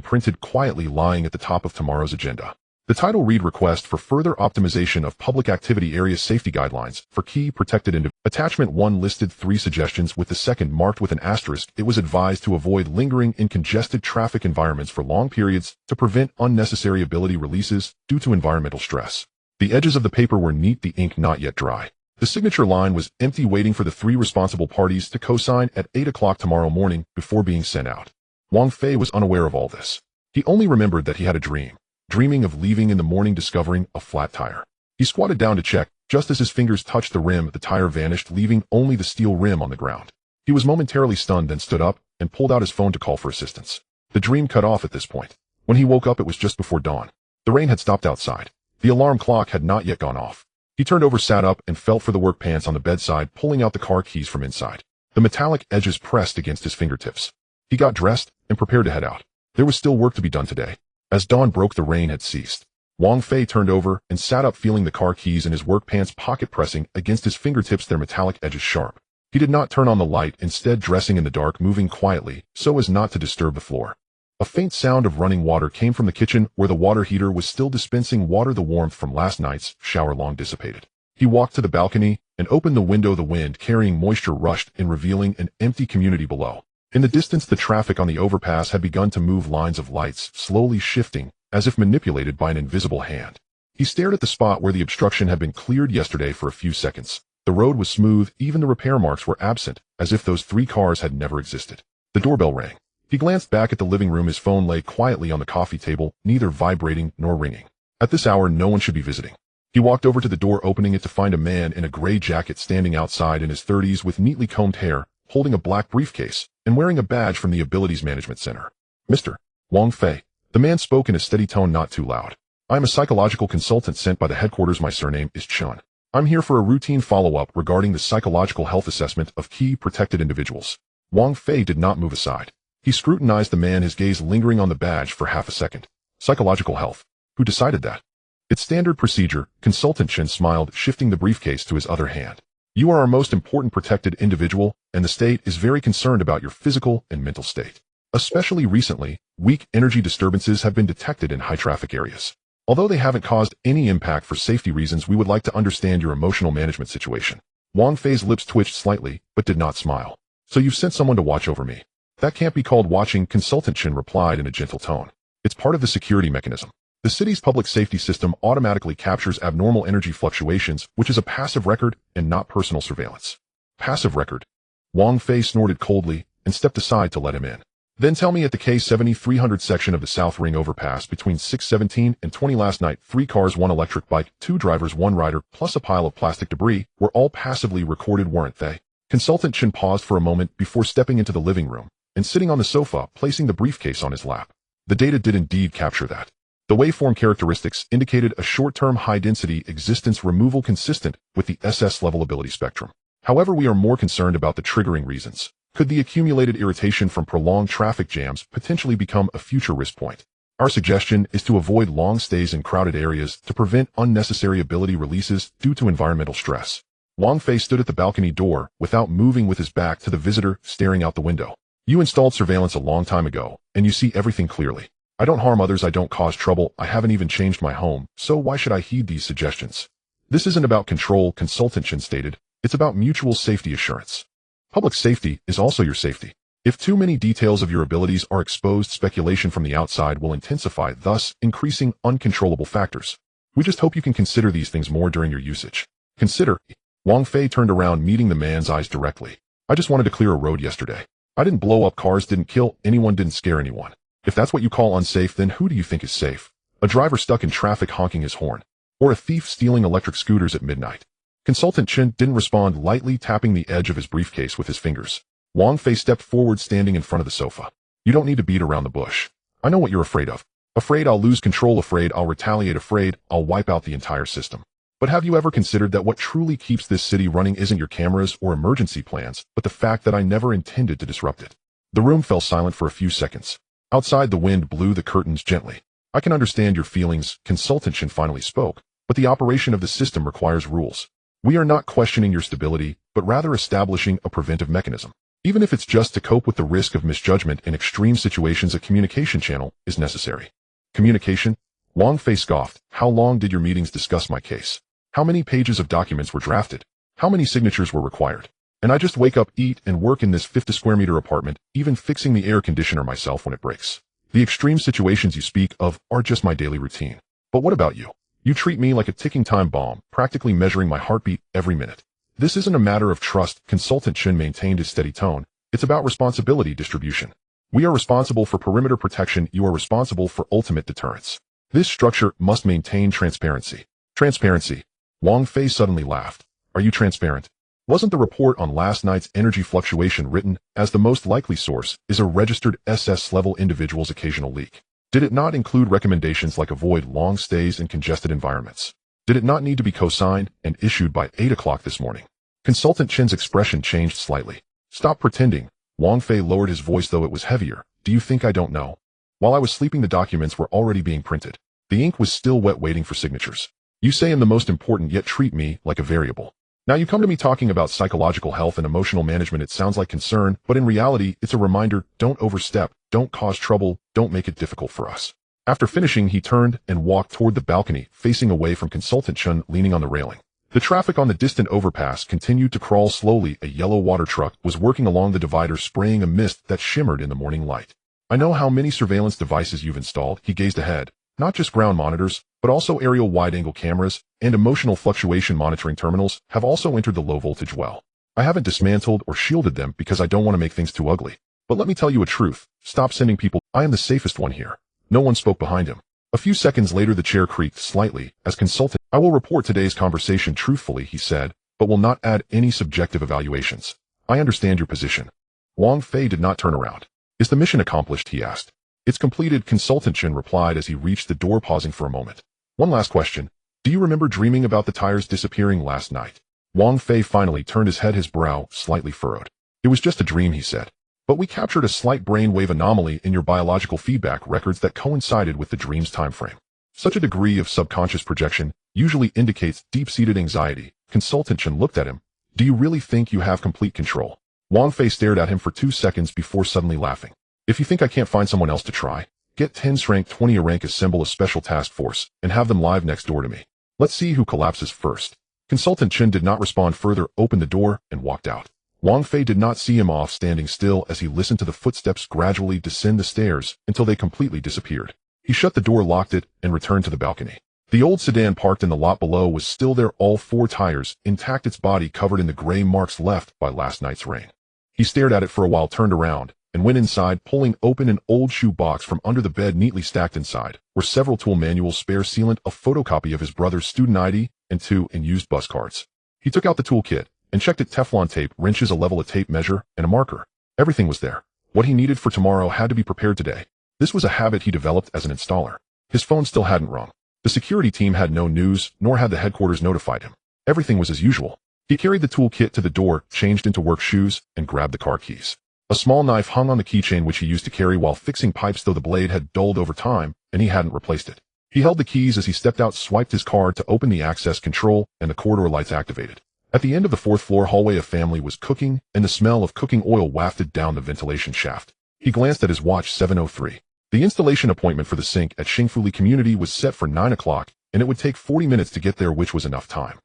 printed, quietly lying at the top of tomorrow's agenda. The title read: Request for Further Optimization of Public Activity Area Safety Guidelines for Key Protected Individuals. Attachment 1 listed 3 suggestions, with the second marked with an asterisk. It was advised to avoid lingering in congested traffic environments for long periods to prevent unnecessary ability releases due to environmental stress. The edges of the paper were neat, the ink not yet dry. The signature line was empty, waiting for the 3 responsible parties to co-sign at 8 o'clock tomorrow morning before being sent out. Wang Fei was unaware of all this. He only remembered that he had a dream. Dreaming of leaving in the morning, discovering a flat tire. He squatted down to check. Just as his fingers touched the rim, the tire vanished, leaving only the steel rim on the ground. He was momentarily stunned, then stood up and pulled out his phone to call for assistance. The dream cut off at this point. When he woke up, it was just before dawn. The rain had stopped outside. The alarm clock had not yet gone off. He turned over, sat up, and felt for the work pants on the bedside, pulling out the car keys from inside. The metallic edges pressed against his fingertips. He got dressed and prepared to head out. There was still work to be done today. As dawn broke, the rain had ceased. Wang Fei turned over and sat up, feeling the car keys in his work pants pocket pressing against his fingertips, their metallic edges sharp. He did not turn on the light, instead dressing in the dark, moving quietly so as not to disturb the floor. A faint sound of running water came from the kitchen, where the water heater was still dispensing water. The warmth from last night's shower long dissipated. He walked to the balcony and opened the window. The wind carrying moisture rushed in, revealing an empty community below. In the distance, the traffic on the overpass had begun to move, lines of lights slowly shifting, as if manipulated by an invisible hand. He stared at the spot where the obstruction had been cleared yesterday for a few seconds. The road was smooth, even the repair marks were absent, as if those 3 cars had never existed. The doorbell rang. He glanced back at the living room. His phone lay quietly on the coffee table, neither vibrating nor ringing. At this hour, no one should be visiting. He walked over to the door, opening it to find a man in a gray jacket standing outside, in his 30s, with neatly combed hair, holding a black briefcase, and wearing a badge from the Abilities Management Center. Mr. Wang Fei. The man spoke in a steady tone, not too loud. I am a psychological consultant sent by the headquarters. My surname is Chun. I'm here for a routine follow-up regarding the psychological health assessment of key protected individuals. Wang Fei did not move aside. He scrutinized the man, his gaze lingering on the badge for half a second. Psychological health. Who decided that? It's standard procedure, Consultant Chen smiled, shifting the briefcase to his other hand. You are our most important protected individual, and the state is very concerned about your physical and mental state. Especially recently, weak energy disturbances have been detected in high-traffic areas. Although they haven't caused any impact for safety reasons, we would like to understand your emotional management situation. Wang Fei's lips twitched slightly, but did not smile. So you've sent someone to watch over me. That can't be called watching, Consultant Chen replied in a gentle tone. It's part of the security mechanism. The city's public safety system automatically captures abnormal energy fluctuations, which is a passive record and not personal surveillance. Passive record. Wang Fei snorted coldly and stepped aside to let him in. Then tell me, at the K7300 section of the South Ring overpass between 6:17 and 20 last night, 3 cars, 1 electric bike, 2 drivers, 1 rider, plus a pile of plastic debris were all passively recorded, weren't they? Consultant Chen paused for a moment before stepping into the living room and sitting on the sofa, placing the briefcase on his lap. The data did indeed capture that. The waveform characteristics indicated a short-term high-density existence removal consistent with the SS level ability spectrum. However, we are more concerned about the triggering reasons. Could the accumulated irritation from prolonged traffic jams potentially become a future risk point? Our suggestion is to avoid long stays in crowded areas to prevent unnecessary ability releases due to environmental stress. Wang Fei stood at the balcony door without moving, with his back to the visitor, staring out the window. You installed surveillance a long time ago, and you see everything clearly. I don't harm others, I don't cause trouble, I haven't even changed my home, so why should I heed these suggestions? This isn't about control, Consultant Chen stated. It's about mutual safety assurance. Public safety is also your safety. If too many details of your abilities are exposed, speculation from the outside will intensify, thus increasing uncontrollable factors. We just hope you can consider these things more during your usage. Consider. Wang Fei turned around, meeting the man's eyes directly. I just wanted to clear a road yesterday. I didn't blow up cars, didn't kill anyone, didn't scare anyone. If that's what you call unsafe, then who do you think is safe? A driver stuck in traffic honking his horn? Or a thief stealing electric scooters at midnight? Consultant Chen didn't respond, lightly tapping the edge of his briefcase with his fingers. Wang Fei stepped forward, standing in front of the sofa. You don't need to beat around the bush. I know what you're afraid of. Afraid I'll lose control, afraid I'll retaliate, afraid I'll wipe out the entire system. But have you ever considered that what truly keeps this city running isn't your cameras or emergency plans, but the fact that I never intended to disrupt it? The room fell silent for a few seconds. Outside, the wind blew the curtains gently. I can understand your feelings, Consultant Chen finally spoke, but the operation of the system requires rules. We are not questioning your stability, but rather establishing a preventive mechanism. Even if it's just to cope with the risk of misjudgment in extreme situations, a communication channel is necessary. Communication? Wang Fei scoffed. How long did your meetings discuss my case? How many pages of documents were drafted? How many signatures were required? And I just wake up, eat, and work in this 50 square meter apartment, even fixing the air conditioner myself when it breaks. The extreme situations you speak of are just my daily routine. But what about you? You treat me like a ticking time bomb, practically measuring my heartbeat every minute. This isn't a matter of trust, Consultant Chen maintained his steady tone. It's about responsibility distribution. We are responsible for perimeter protection, you are responsible for ultimate deterrence. This structure must maintain transparency. Transparency. Wang Fei suddenly laughed. Are you transparent? Wasn't the report on last night's energy fluctuation written as the most likely source is a registered SS-level individual's occasional leak? Did it not include recommendations like avoid long stays in congested environments? Did it not need to be co-signed and issued by 8 o'clock this morning? Consultant Chen's expression changed slightly. Stop pretending. Wang Fei lowered his voice, though it was heavier. Do you think I don't know? While I was sleeping, the documents were already being printed. The ink was still wet, waiting for signatures. You say I'm the most important, yet treat me like a variable. Now you come to me talking about psychological health and emotional management. It sounds like concern, but in reality, it's a reminder. Don't overstep, don't cause trouble, don't make it difficult for us. After finishing, he turned and walked toward the balcony, facing away from Consultant Chen, leaning on the railing. The traffic on the distant overpass continued to crawl slowly. A yellow water truck was working along the divider, spraying a mist that shimmered in the morning light. I know how many surveillance devices you've installed. He gazed ahead. Not just ground monitors, but also aerial wide-angle cameras and emotional fluctuation monitoring terminals have also entered the low-voltage well. I haven't dismantled or shielded them because I don't want to make things too ugly. But let me tell you a truth. Stop sending people. I am the safest one here. No one spoke behind him. A few seconds later, the chair creaked slightly as Consultant. I will report today's conversation truthfully, he said, but will not add any subjective evaluations. I understand your position. Wang Fei did not turn around. Is the mission accomplished? He asked. It's completed, Consultant Chen replied as he reached the door, pausing for a moment. One last question. Do you remember dreaming about the tires disappearing last night? Wang Fei finally turned his head, his brow slightly furrowed. It was just a dream, he said. but we captured a slight brainwave anomaly in your biological feedback records that coincided with the dream's time frame. Such a degree of subconscious projection usually indicates deep-seated anxiety. Consultant Chen looked at him. Do you really think you have complete control? Wang Fei stared at him for 2 seconds before suddenly laughing. If you think I can't find someone else to try, get 10's rank 20 a rank, assemble a special task force, and have them live next door to me. Let's see who collapses first. Consultant Chen did not respond further, opened the door, and walked out. Wang Fei did not see him off, standing still as he listened to the footsteps gradually descend the stairs until they completely disappeared. He shut the door, locked it, and returned to the balcony. The old sedan parked in the lot below was still there, all 4 tires intact, its body covered in the gray marks left by last night's rain. He stared at it for a while, turned around, and went inside, pulling open an old shoe box from under the bed. Neatly stacked inside were several tool manuals, spare sealant, a photocopy of his brother's student ID, and 2 unused bus cards. He took out the toolkit and checked it. Teflon tape, wrenches, a level, a tape measure, and a marker. Everything was there. What he needed for tomorrow had to be prepared today. This was a habit he developed as an installer. His phone still hadn't rung. The security team had no news, nor had the headquarters notified him. Everything was as usual. He carried the toolkit to the door, changed into work shoes, and grabbed the car keys. A small knife hung on the keychain which he used to carry while fixing pipes, though the blade had dulled over time, and he hadn't replaced it. He held the keys as he stepped out, swiped his card to open the access control, and the corridor lights activated. At the end of the 4th floor hallway, a family was cooking, and the smell of cooking oil wafted down the ventilation shaft. He glanced at his watch, 7:03. The installation appointment for the sink at Xingfuli Community was set for 9 o'clock, and it would take 40 minutes to get there, which was enough time.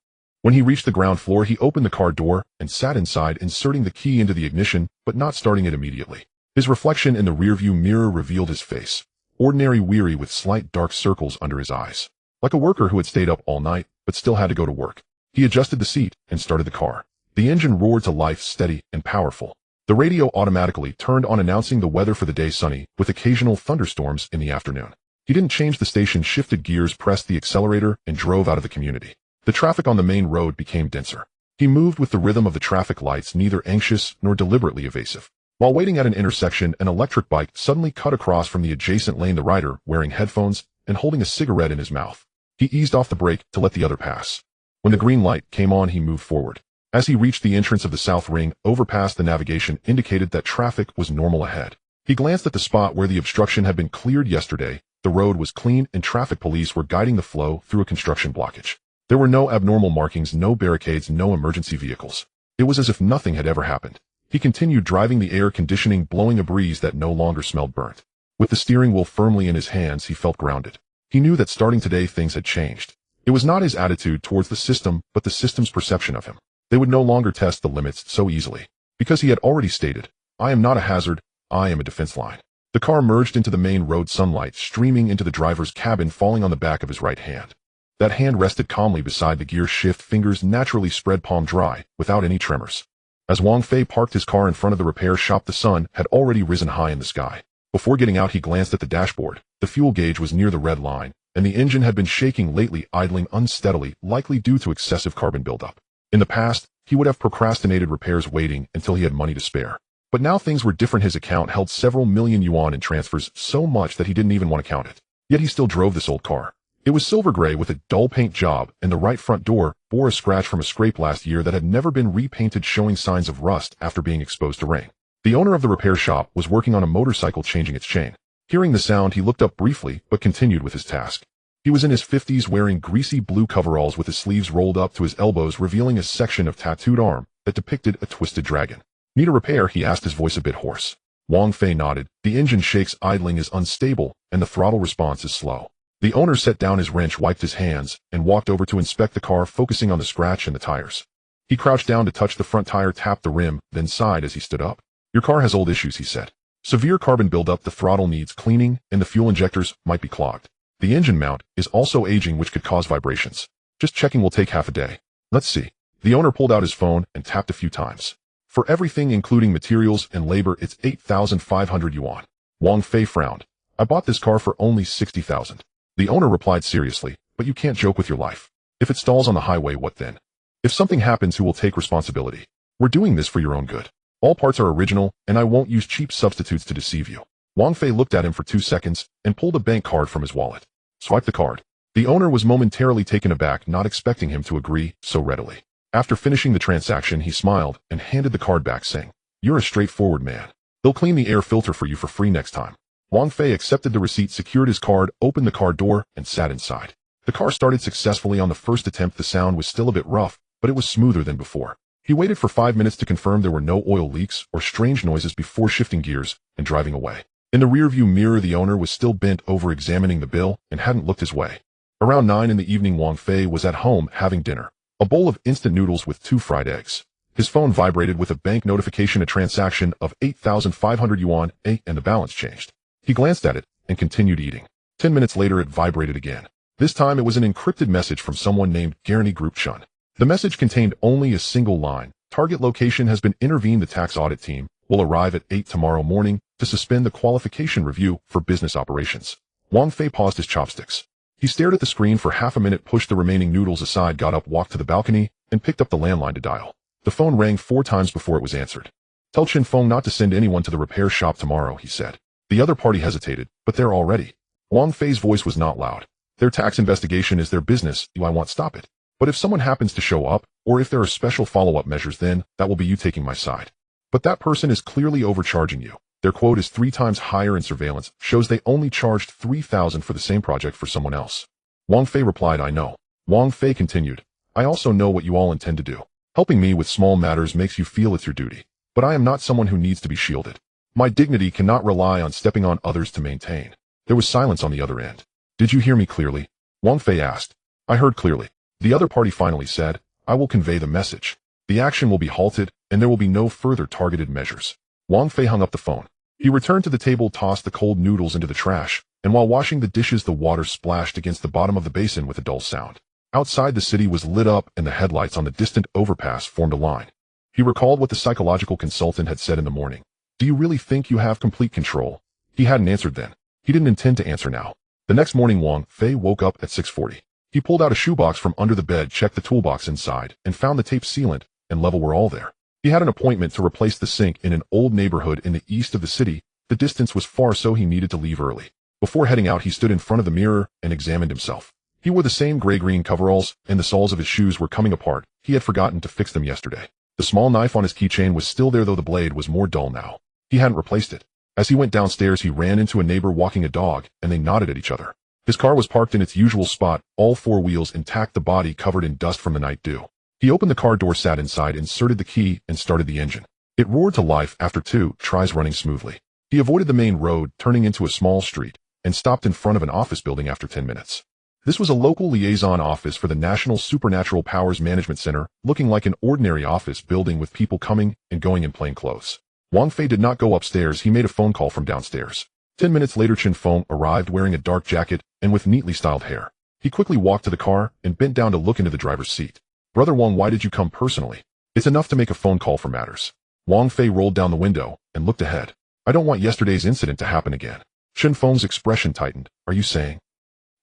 When he reached the ground floor, he opened the car door and sat inside, inserting the key into the ignition, but not starting it immediately. His reflection in the rearview mirror revealed his face, ordinary, weary, with slight dark circles under his eyes, like a worker who had stayed up all night but still had to go to work. He adjusted the seat and started the car. The engine roared to life, steady and powerful. The radio automatically turned on, announcing the weather for the day: sunny, with occasional thunderstorms in the afternoon. He didn't change the station, shifted gears, pressed the accelerator, and drove out of the community. The traffic on the main road became denser. He moved with the rhythm of the traffic lights, neither anxious nor deliberately evasive. While waiting at an intersection, an electric bike suddenly cut across from the adjacent lane, the rider wearing headphones and holding a cigarette in his mouth. He eased off the brake to let the other pass. When the green light came on, he moved forward. As he reached the entrance of the South Ring overpass, the navigation indicated that traffic was normal ahead. He glanced at the spot where the obstruction had been cleared yesterday. The road was clean, and traffic police were guiding the flow through a construction blockage. There were no abnormal markings, no barricades, no emergency vehicles. It was as if nothing had ever happened. He continued driving, the air conditioning blowing a breeze that no longer smelled burnt. With the steering wheel firmly in his hands, he felt grounded. He knew that starting today things had changed. It was not his attitude towards the system, but the system's perception of him. They would no longer test the limits so easily, because he had already stated, "I am not a hazard, I am a defense line." The car merged into the main road, sunlight streaming into the driver's cabin, falling on the back of his right hand. That hand rested calmly beside the gear shift, fingers naturally spread, palm dry, without any tremors. As Wang Fei parked his car in front of the repair shop, the sun had already risen high in the sky. Before getting out, he glanced at the dashboard. The fuel gauge was near the red line, and the engine had been shaking lately, idling unsteadily, likely due to excessive carbon buildup. In the past, he would have procrastinated repairs, waiting until he had money to spare. But now things were different. His account held several million yuan in transfers, so much that he didn't even want to count it. Yet he still drove this old car. It was silver gray with a dull paint job, and the right front door bore a scratch from a scrape last year that had never been repainted, showing signs of rust after being exposed to rain. The owner of the repair shop was working on a motorcycle, changing its chain. Hearing the sound, he looked up briefly, but continued with his task. He was in his 50s, wearing greasy blue coveralls with his sleeves rolled up to his elbows, revealing a section of tattooed arm that depicted a twisted dragon. "Need a repair?" he asked, his voice a bit hoarse. Wang Fei nodded. "The engine shakes, idling is unstable, and the throttle response is slow." The owner set down his wrench, wiped his hands, and walked over to inspect the car, focusing on the scratch and the tires. He crouched down to touch the front tire, tapped the rim, then sighed as he stood up. "Your car has old issues," he said. "Severe carbon buildup, the throttle needs cleaning, and the fuel injectors might be clogged. The engine mount is also aging, which could cause vibrations. Just checking will take half a day. Let's see." The owner pulled out his phone and tapped a few times. "For everything, including materials and labor, it's 8,500 yuan. Wang Fei frowned. "I bought this car for only 60,000. The owner replied seriously, "But you can't joke with your life. If it stalls on the highway, what then? If something happens, who will take responsibility? We're doing this for your own good. All parts are original, and I won't use cheap substitutes to deceive you." Wang Fei looked at him for 2 seconds and pulled a bank card from his wallet. "Swipe the card." The owner was momentarily taken aback, not expecting him to agree so readily. After finishing the transaction, he smiled and handed the card back, saying, "You're a straightforward man. They'll clean the air filter for you for free next time. Wang Fei accepted the receipt, secured his card, opened the car door, and sat inside. The car started successfully on the first attempt. The sound was still a bit rough, but it was smoother than before. He waited for 5 minutes to confirm there were no oil leaks or strange noises before shifting gears and driving away. In the rearview mirror, the owner was still bent over examining the bill and hadn't looked his way. Around 9 in the evening, Wang Fei was at home having dinner. A bowl of instant noodles with 2 fried eggs. His phone vibrated with a bank notification, a transaction of 8,500 yuan, and the balance changed. He glanced at it and continued eating. 10 minutes later, it vibrated again. This time it was an encrypted message from someone named Garni Group Chun. The message contained only a single line. Target location has been intervened. The tax audit team will arrive at 8 tomorrow morning to suspend the qualification review for business operations. Wang Fei paused his chopsticks. He stared at the screen for half a minute, pushed the remaining noodles aside, got up, walked to the balcony, and picked up the landline to dial. The phone rang 4 times before it was answered. Tell Chin Feng not to send anyone to the repair shop tomorrow, he said. The other party hesitated, but they're all ready. Wang Fei's voice was not loud. Their tax investigation is their business. I won't stop it. But if someone happens to show up, or if there are special follow-up measures, then that will be you taking my side. But that person is clearly overcharging you. Their quote is 3 times higher, in surveillance shows they only charged 3,000 for the same project for someone else. Wang Fei replied, I know. Wang Fei continued, I also know what you all intend to do. Helping me with small matters makes you feel it's your duty. But I am not someone who needs to be shielded. My dignity cannot rely on stepping on others to maintain. There was silence on the other end. Did you hear me clearly? Wang Fei asked. I heard clearly. The other party finally said, I will convey the message. The action will be halted, and there will be no further targeted measures. Wang Fei hung up the phone. He returned to the table, tossed the cold noodles into the trash, and while washing the dishes, the water splashed against the bottom of the basin with a dull sound. Outside, the city was lit up, and the headlights on the distant overpass formed a line. He recalled what the psychological consultant had said in the morning. Do you really think you have complete control? He hadn't answered then. He didn't intend to answer now. The next morning, Wang Fei woke up at 6:40. He pulled out a shoebox from under the bed, checked the toolbox inside, and found the tape sealant and level were all there. He had an appointment to replace the sink in an old neighborhood in the east of the city. The distance was far, so he needed to leave early. Before heading out, he stood in front of the mirror and examined himself. He wore the same gray-green coveralls, and the soles of his shoes were coming apart. He had forgotten to fix them yesterday. The small knife on his keychain was still there, though the blade was more dull now. He hadn't replaced it. As he went downstairs, he ran into a neighbor walking a dog, and they nodded at each other. His car was parked in its usual spot, all 4 wheels intact, the body covered in dust from the night dew. He opened the car door, sat inside, inserted the key, and started the engine. It roared to life after 2 tries, running smoothly. He avoided the main road, turning into a small street, and stopped in front of an office building after 10 minutes. This was a local liaison office for the National Supernatural Powers Management Center, looking like an ordinary office building with people coming and going in plain clothes. Wang Fei did not go upstairs. He made a phone call from downstairs. 10 minutes later, Chin Feng arrived wearing a dark jacket and with neatly styled hair. He quickly walked to the car and bent down to look into the driver's seat. Brother Wang, why did you come personally? It's enough to make a phone call for matters. Wang Fei rolled down the window and looked ahead. I don't want yesterday's incident to happen again. Chin Feng's expression tightened. Are you saying?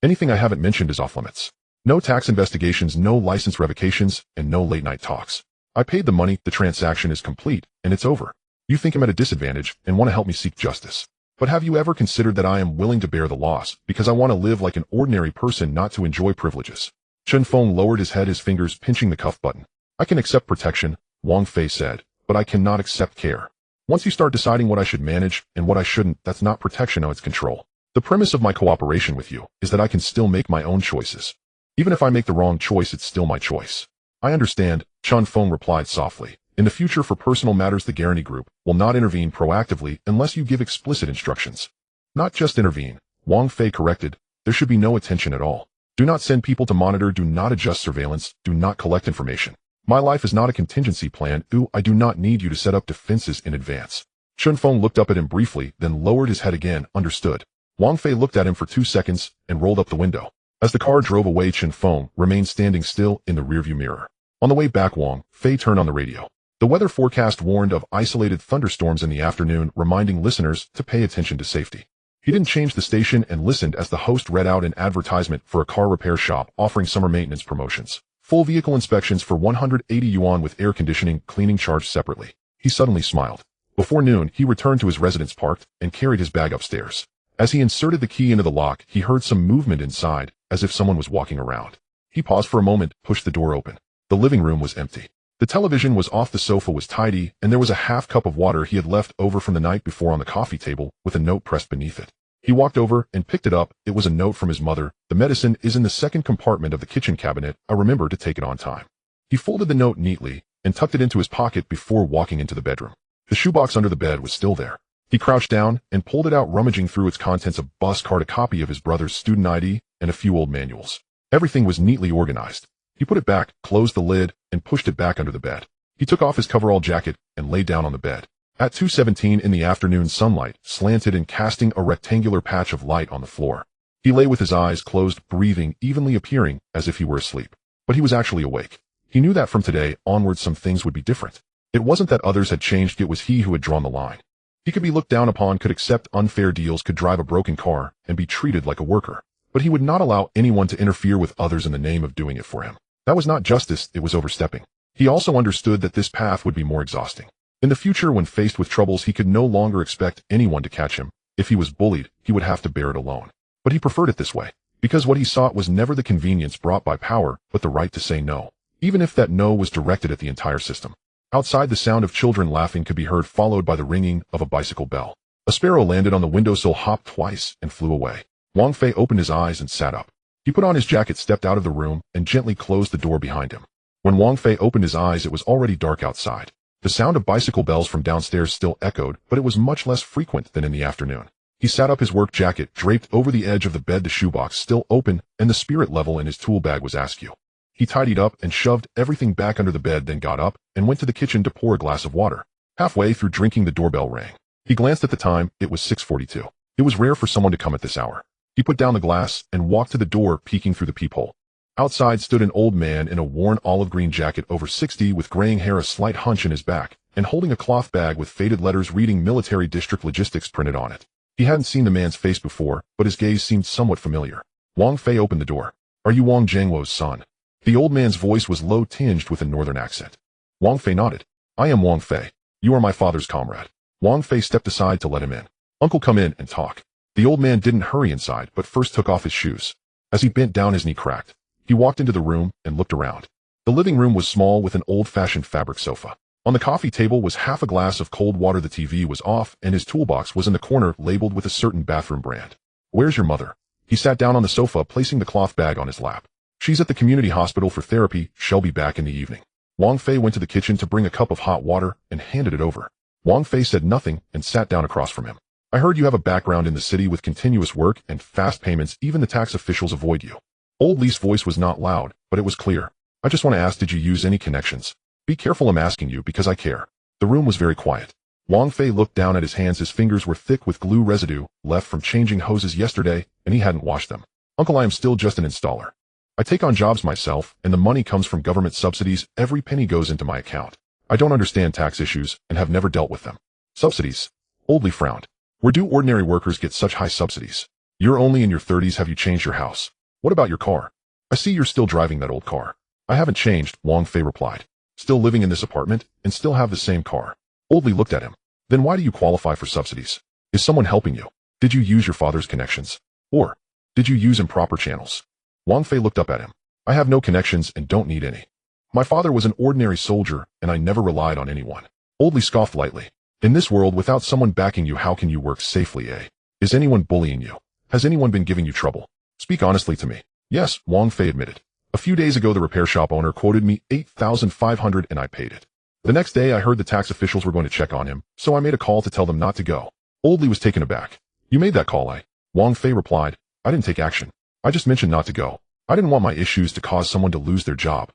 Anything I haven't mentioned is off limits. No tax investigations, no license revocations, and no late-night talks. I paid the money, the transaction is complete, and it's over. You think I'm at a disadvantage and want to help me seek justice. But have you ever considered that I am willing to bear the loss because I want to live like an ordinary person, not to enjoy privileges? Chin Feng lowered his head, his fingers pinching the cuff button. I can accept protection, Wang Fei said, but I cannot accept care. Once you start deciding what I should manage and what I shouldn't, that's not protection, no, it's control. The premise of my cooperation with you is that I can still make my own choices. Even if I make the wrong choice, it's still my choice. I understand, Chin Feng replied softly. In the future, for personal matters, the Garni Group will not intervene proactively unless you give explicit instructions. Not just intervene, Wang Fei corrected. There should be no attention at all. Do not send people to monitor, do not adjust surveillance, do not collect information. My life is not a contingency plan. I do not need you to set up defenses in advance. Chin Feng looked up at him briefly, then lowered his head again. Understood. Wang Fei looked at him for 2 seconds and rolled up the window. As the car drove away, Chin Feng remained standing still in the rearview mirror. On the way back, Wang Fei turned on the radio. The weather forecast warned of isolated thunderstorms in the afternoon, reminding listeners to pay attention to safety. He didn't change the station and listened as the host read out an advertisement for a car repair shop offering summer maintenance promotions. Full vehicle inspections for 180 yuan with air conditioning, cleaning charged separately. He suddenly smiled. Before noon, he returned to his residence, parked, and carried his bag upstairs. As he inserted the key into the lock, he heard some movement inside, as if someone was walking around. He paused for a moment, pushed the door open. The living room was empty. The television was off, the sofa was tidy, and there was a half cup of water he had left over from the night before on the coffee table with a note pressed beneath it. He walked over and picked it up. It was a note from his mother. "The medicine is in the second compartment of the kitchen cabinet. I remember to take it on time." He folded the note neatly and tucked it into his pocket before walking into the bedroom. The shoebox under the bed was still there. He crouched down and pulled it out, rummaging through its contents: a bus card, a copy of his brother's student ID, and a few old manuals. Everything was neatly organized. He put it back, closed the lid, and pushed it back under the bed. He took off his coverall jacket and lay down on the bed. At 2:17 in the afternoon, sunlight slanted and casting a rectangular patch of light on the floor. He lay with his eyes closed, breathing evenly, appearing as if he were asleep. But he was actually awake. He knew that from today onward some things would be different. It wasn't that others had changed, it was he who had drawn the line. He could be looked down upon, could accept unfair deals, could drive a broken car, and be treated like a worker. But he would not allow anyone to interfere with others in the name of doing it for him. That was not justice, it was overstepping. He also understood that this path would be more exhausting. In the future, when faced with troubles, he could no longer expect anyone to catch him. If he was bullied, he would have to bear it alone. But he preferred it this way, because what he sought was never the convenience brought by power, but the right to say no, even if that no was directed at the entire system. Outside, the sound of children laughing could be heard, followed by the ringing of a bicycle bell. A sparrow landed on the windowsill, hopped twice, and flew away. Wang Fei opened his eyes and sat up. He put on his jacket, stepped out of the room, and gently closed the door behind him. When Wang Fei opened his eyes, it was already dark outside. The sound of bicycle bells from downstairs still echoed, but it was much less frequent than in the afternoon. He sat up, his work jacket draped over the edge of the bed, the shoebox still open, and the spirit level in his tool bag was askew. He tidied up and shoved everything back under the bed, then got up and went to the kitchen to pour a glass of water. Halfway through drinking, the doorbell rang. He glanced at the time. It was 6:42. It was rare for someone to come at this hour. He put down the glass and walked to the door, peeking through the peephole. Outside stood an old man in a worn olive green jacket, over 60, with graying hair, a slight hunch in his back, and holding a cloth bag with faded letters reading Military District Logistics printed on it. He hadn't seen the man's face before, but his gaze seemed somewhat familiar. Wang Fei opened the door. "Are you Wang Zhengwo's son?" The old man's voice was low, tinged with a northern accent. Wang Fei nodded. "I am Wang Fei. You are my father's comrade." Wang Fei stepped aside to let him in. "Uncle, come in and talk." The old man didn't hurry inside, but first took off his shoes. As he bent down, his knee cracked. He walked into the room and looked around. The living room was small, with an old-fashioned fabric sofa. On the coffee table was half a glass of cold water. The TV was off, and his toolbox was in the corner, labeled with a certain bathroom brand. "Where's your mother?" He sat down on the sofa, placing the cloth bag on his lap. "She's at the community hospital for therapy. She'll be back in the evening." Wang Fei went to the kitchen to bring a cup of hot water and handed it over. Wang Fei said nothing and sat down across from him. "I heard you have a background in the city with continuous work and fast payments. Even the tax officials avoid you." Old Li's voice was not loud, but it was clear. "I just want to ask, did you use any connections?" "Be careful, I'm asking you because I care." The room was very quiet. Wang Fei looked down at his hands. His fingers were thick with glue residue, left from changing hoses yesterday, and he hadn't washed them. "Uncle, I am still just an installer. I take on jobs myself, and the money comes from government subsidies. Every penny goes into my account. I don't understand tax issues and have never dealt with them." "Subsidies?" Old Li frowned. "Where do ordinary workers get such high subsidies? You're only in your 30s. Have you changed your house? What about your car? I see you're still driving that old car." "I haven't changed," Wang Fei replied. "Still living in this apartment and still have the same car." Old Li looked at him. "Then why do you qualify for subsidies? Is someone helping you? Did you use your father's connections? Or did you use improper channels?" Wang Fei looked up at him. "I have no connections and don't need any. My father was an ordinary soldier and I never relied on anyone." Old Li scoffed lightly. "In this world, without someone backing you, how can you work safely, eh? Is anyone bullying you? Has anyone been giving you trouble? Speak honestly to me." "Yes," Wang Fei admitted. "A few days ago, the repair shop owner quoted me 8,500 and I paid it. The next day, I heard the tax officials were going to check on him, so I made a call to tell them not to go." Old Li was taken aback. "You made that call, eh?" Wang Fei replied. "I didn't take action. I just mentioned not to go. I didn't want my issues to cause someone to lose their job."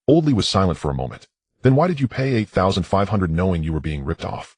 Old Li was silent for a moment. "Then why did you pay 8,500 knowing you were being ripped off?"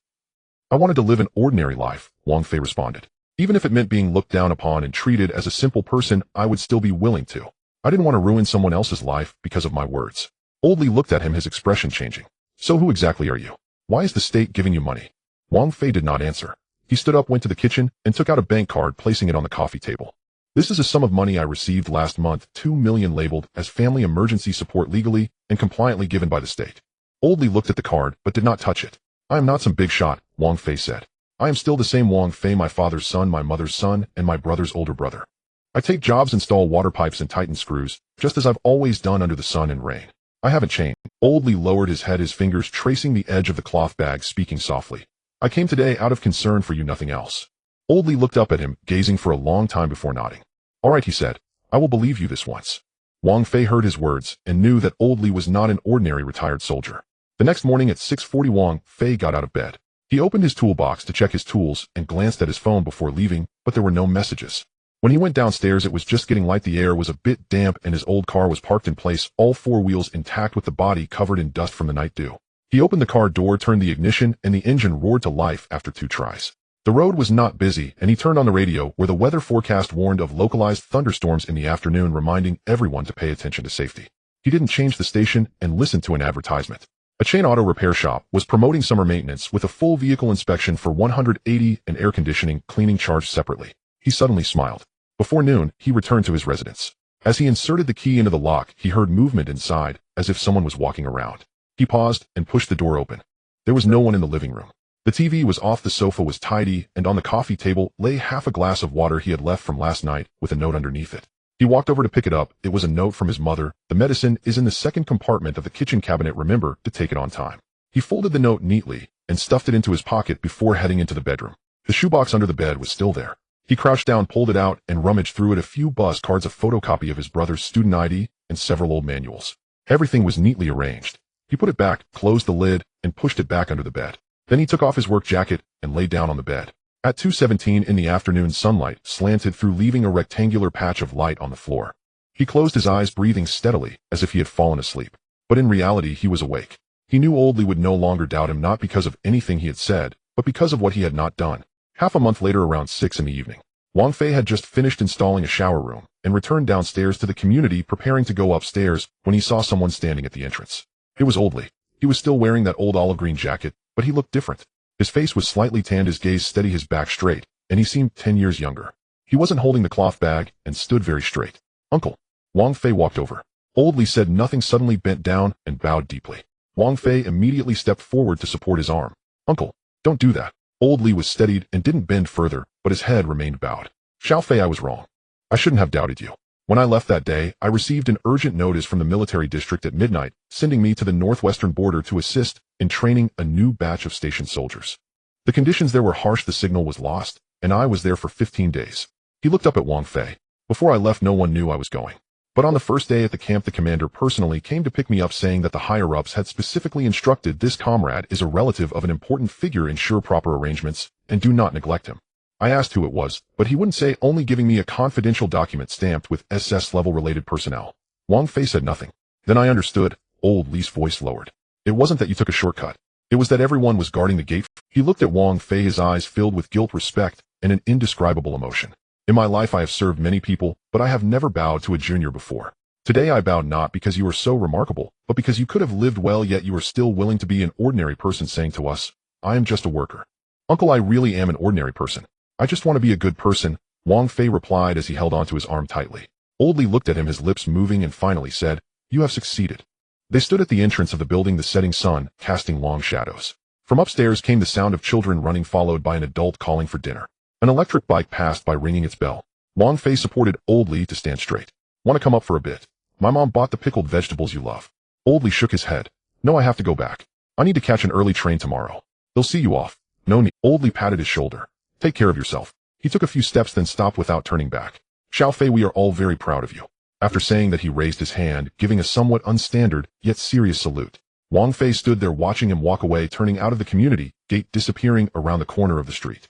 "I wanted to live an ordinary life," Wang Fei responded. "Even if it meant being looked down upon and treated as a simple person, I would still be willing to. I didn't want to ruin someone else's life because of my words." Old Li looked at him, his expression changing. "So who exactly are you? Why is the state giving you money?" Wang Fei did not answer. He stood up, went to the kitchen, and took out a bank card, placing it on the coffee table. "This is a sum of money I received last month, 2 million, labeled as family emergency support, legally and compliantly given by the state." Old Li looked at the card, but did not touch it. "I am not some big shot," Wang Fei said. "I am still the same Wang Fei, my father's son, my mother's son, and my brother's older brother. I take jobs, install water pipes, and tighten screws, just as I've always done under the sun and rain. I haven't changed. Old Lee lowered his head, his fingers tracing the edge of the cloth bag, speaking softly. I came today out of concern for you, nothing else. Old Lee looked up at him, gazing for a long time before nodding. All right, he said. I will believe you this once. Wang Fei heard his words and knew that Old Lee was not an ordinary retired soldier. The next morning at 6:40, Wang Fei got out of bed. He opened his toolbox to check his tools and glanced at his phone before leaving, but there were no messages. When he went downstairs, it was just getting light. The air was a bit damp and his old car was parked in place, all four wheels intact with the body covered in dust from the night dew. He opened the car door, turned the ignition, and the engine roared to life after 2 tries. The road was not busy, and he turned on the radio where the weather forecast warned of localized thunderstorms in the afternoon, reminding everyone to pay attention to safety. He didn't change the station and listened to an advertisement. A chain auto repair shop was promoting summer maintenance with a full vehicle inspection for $180 and air conditioning cleaning charged separately. He suddenly smiled. Before noon, he returned to his residence. As he inserted the key into the lock, he heard movement inside, as if someone was walking around. He paused and pushed the door open. There was no one in the living room. The TV was off, the sofa was tidy, and on the coffee table lay half a glass of water he had left from last night with a note underneath it. He walked over to pick it up. It was a note from his mother. The medicine is in the second compartment of the kitchen cabinet. Remember to take it on time. He folded the note neatly and stuffed it into his pocket before heading into the bedroom. The shoebox under the bed was still there. He crouched down, pulled it out, and rummaged through it. A few bus cards, a photocopy of his brother's student ID, and several old manuals. Everything was neatly arranged. He put it back, closed the lid, and pushed it back under the bed. Then he took off his work jacket and lay down on the bed. At 2:17 in the afternoon, sunlight slanted through, leaving a rectangular patch of light on the floor. He closed his eyes, breathing steadily, as if he had fallen asleep. But in reality, he was awake. He knew Old Lee would no longer doubt him, not because of anything he had said, but because of what he had not done. Half a month later, around 6 in the evening, Wang Fei had just finished installing a shower room and returned downstairs to the community, preparing to go upstairs when he saw someone standing at the entrance. It was Old Lee. He was still wearing that old olive green jacket, but he looked different. His face was slightly tanned, his gaze steady, his back straight, and he seemed 10 years younger. He wasn't holding the cloth bag and stood very straight. Uncle. Wang Fei walked over. Old Lee said nothing, suddenly bent down and bowed deeply. Wang Fei immediately stepped forward to support his arm. Uncle, don't do that. Old Lee was steadied and didn't bend further, but his head remained bowed. Xiao Fei, I was wrong. I shouldn't have doubted you. When I left that day, I received an urgent notice from the military district at midnight, sending me to the northwestern border to assist in training a new batch of station soldiers. The conditions there were harsh, the signal was lost, and I was there for 15 days. He looked up at Wang Fei. Before I left, no one knew I was going. But on the first day at the camp, the commander personally came to pick me up, saying that the higher-ups had specifically instructed this comrade is a relative of an important figure, ensure proper arrangements, and do not neglect him. I asked who it was, but he wouldn't say, only giving me a confidential document stamped with SS-level related personnel. Wang Fei said nothing. Then I understood. Old Lee's voice lowered. It wasn't that you took a shortcut. It was that everyone was guarding the gate. He looked at Wang Fei, his eyes filled with guilt, respect, and an indescribable emotion. In my life I have served many people, but I have never bowed to a junior before. Today I bowed not because you are so remarkable, but because you could have lived well, yet you are still willing to be an ordinary person, saying to us, I am just a worker. Uncle, I really am an ordinary person. I just want to be a good person, Wang Fei replied as he held onto his arm tightly. Old Lee looked at him, his lips moving, and finally said, You have succeeded. They stood at the entrance of the building, the setting sun casting long shadows. From upstairs came the sound of children running, followed by an adult calling for dinner. An electric bike passed by, ringing its bell. Wang Fei supported Old Lee to stand straight. Want to come up for a bit? My mom bought the pickled vegetables you love. Old Lee shook his head. No, I have to go back. I need to catch an early train tomorrow. They'll see you off. No need. Old Lee patted his shoulder. Take care of yourself. He took a few steps, then stopped without turning back. Xiao Fei, we are all very proud of you. After saying that, he raised his hand, giving a somewhat unstandard, yet serious salute. Wang Fei stood there watching him walk away, turning out of the community gate, disappearing around the corner of the street.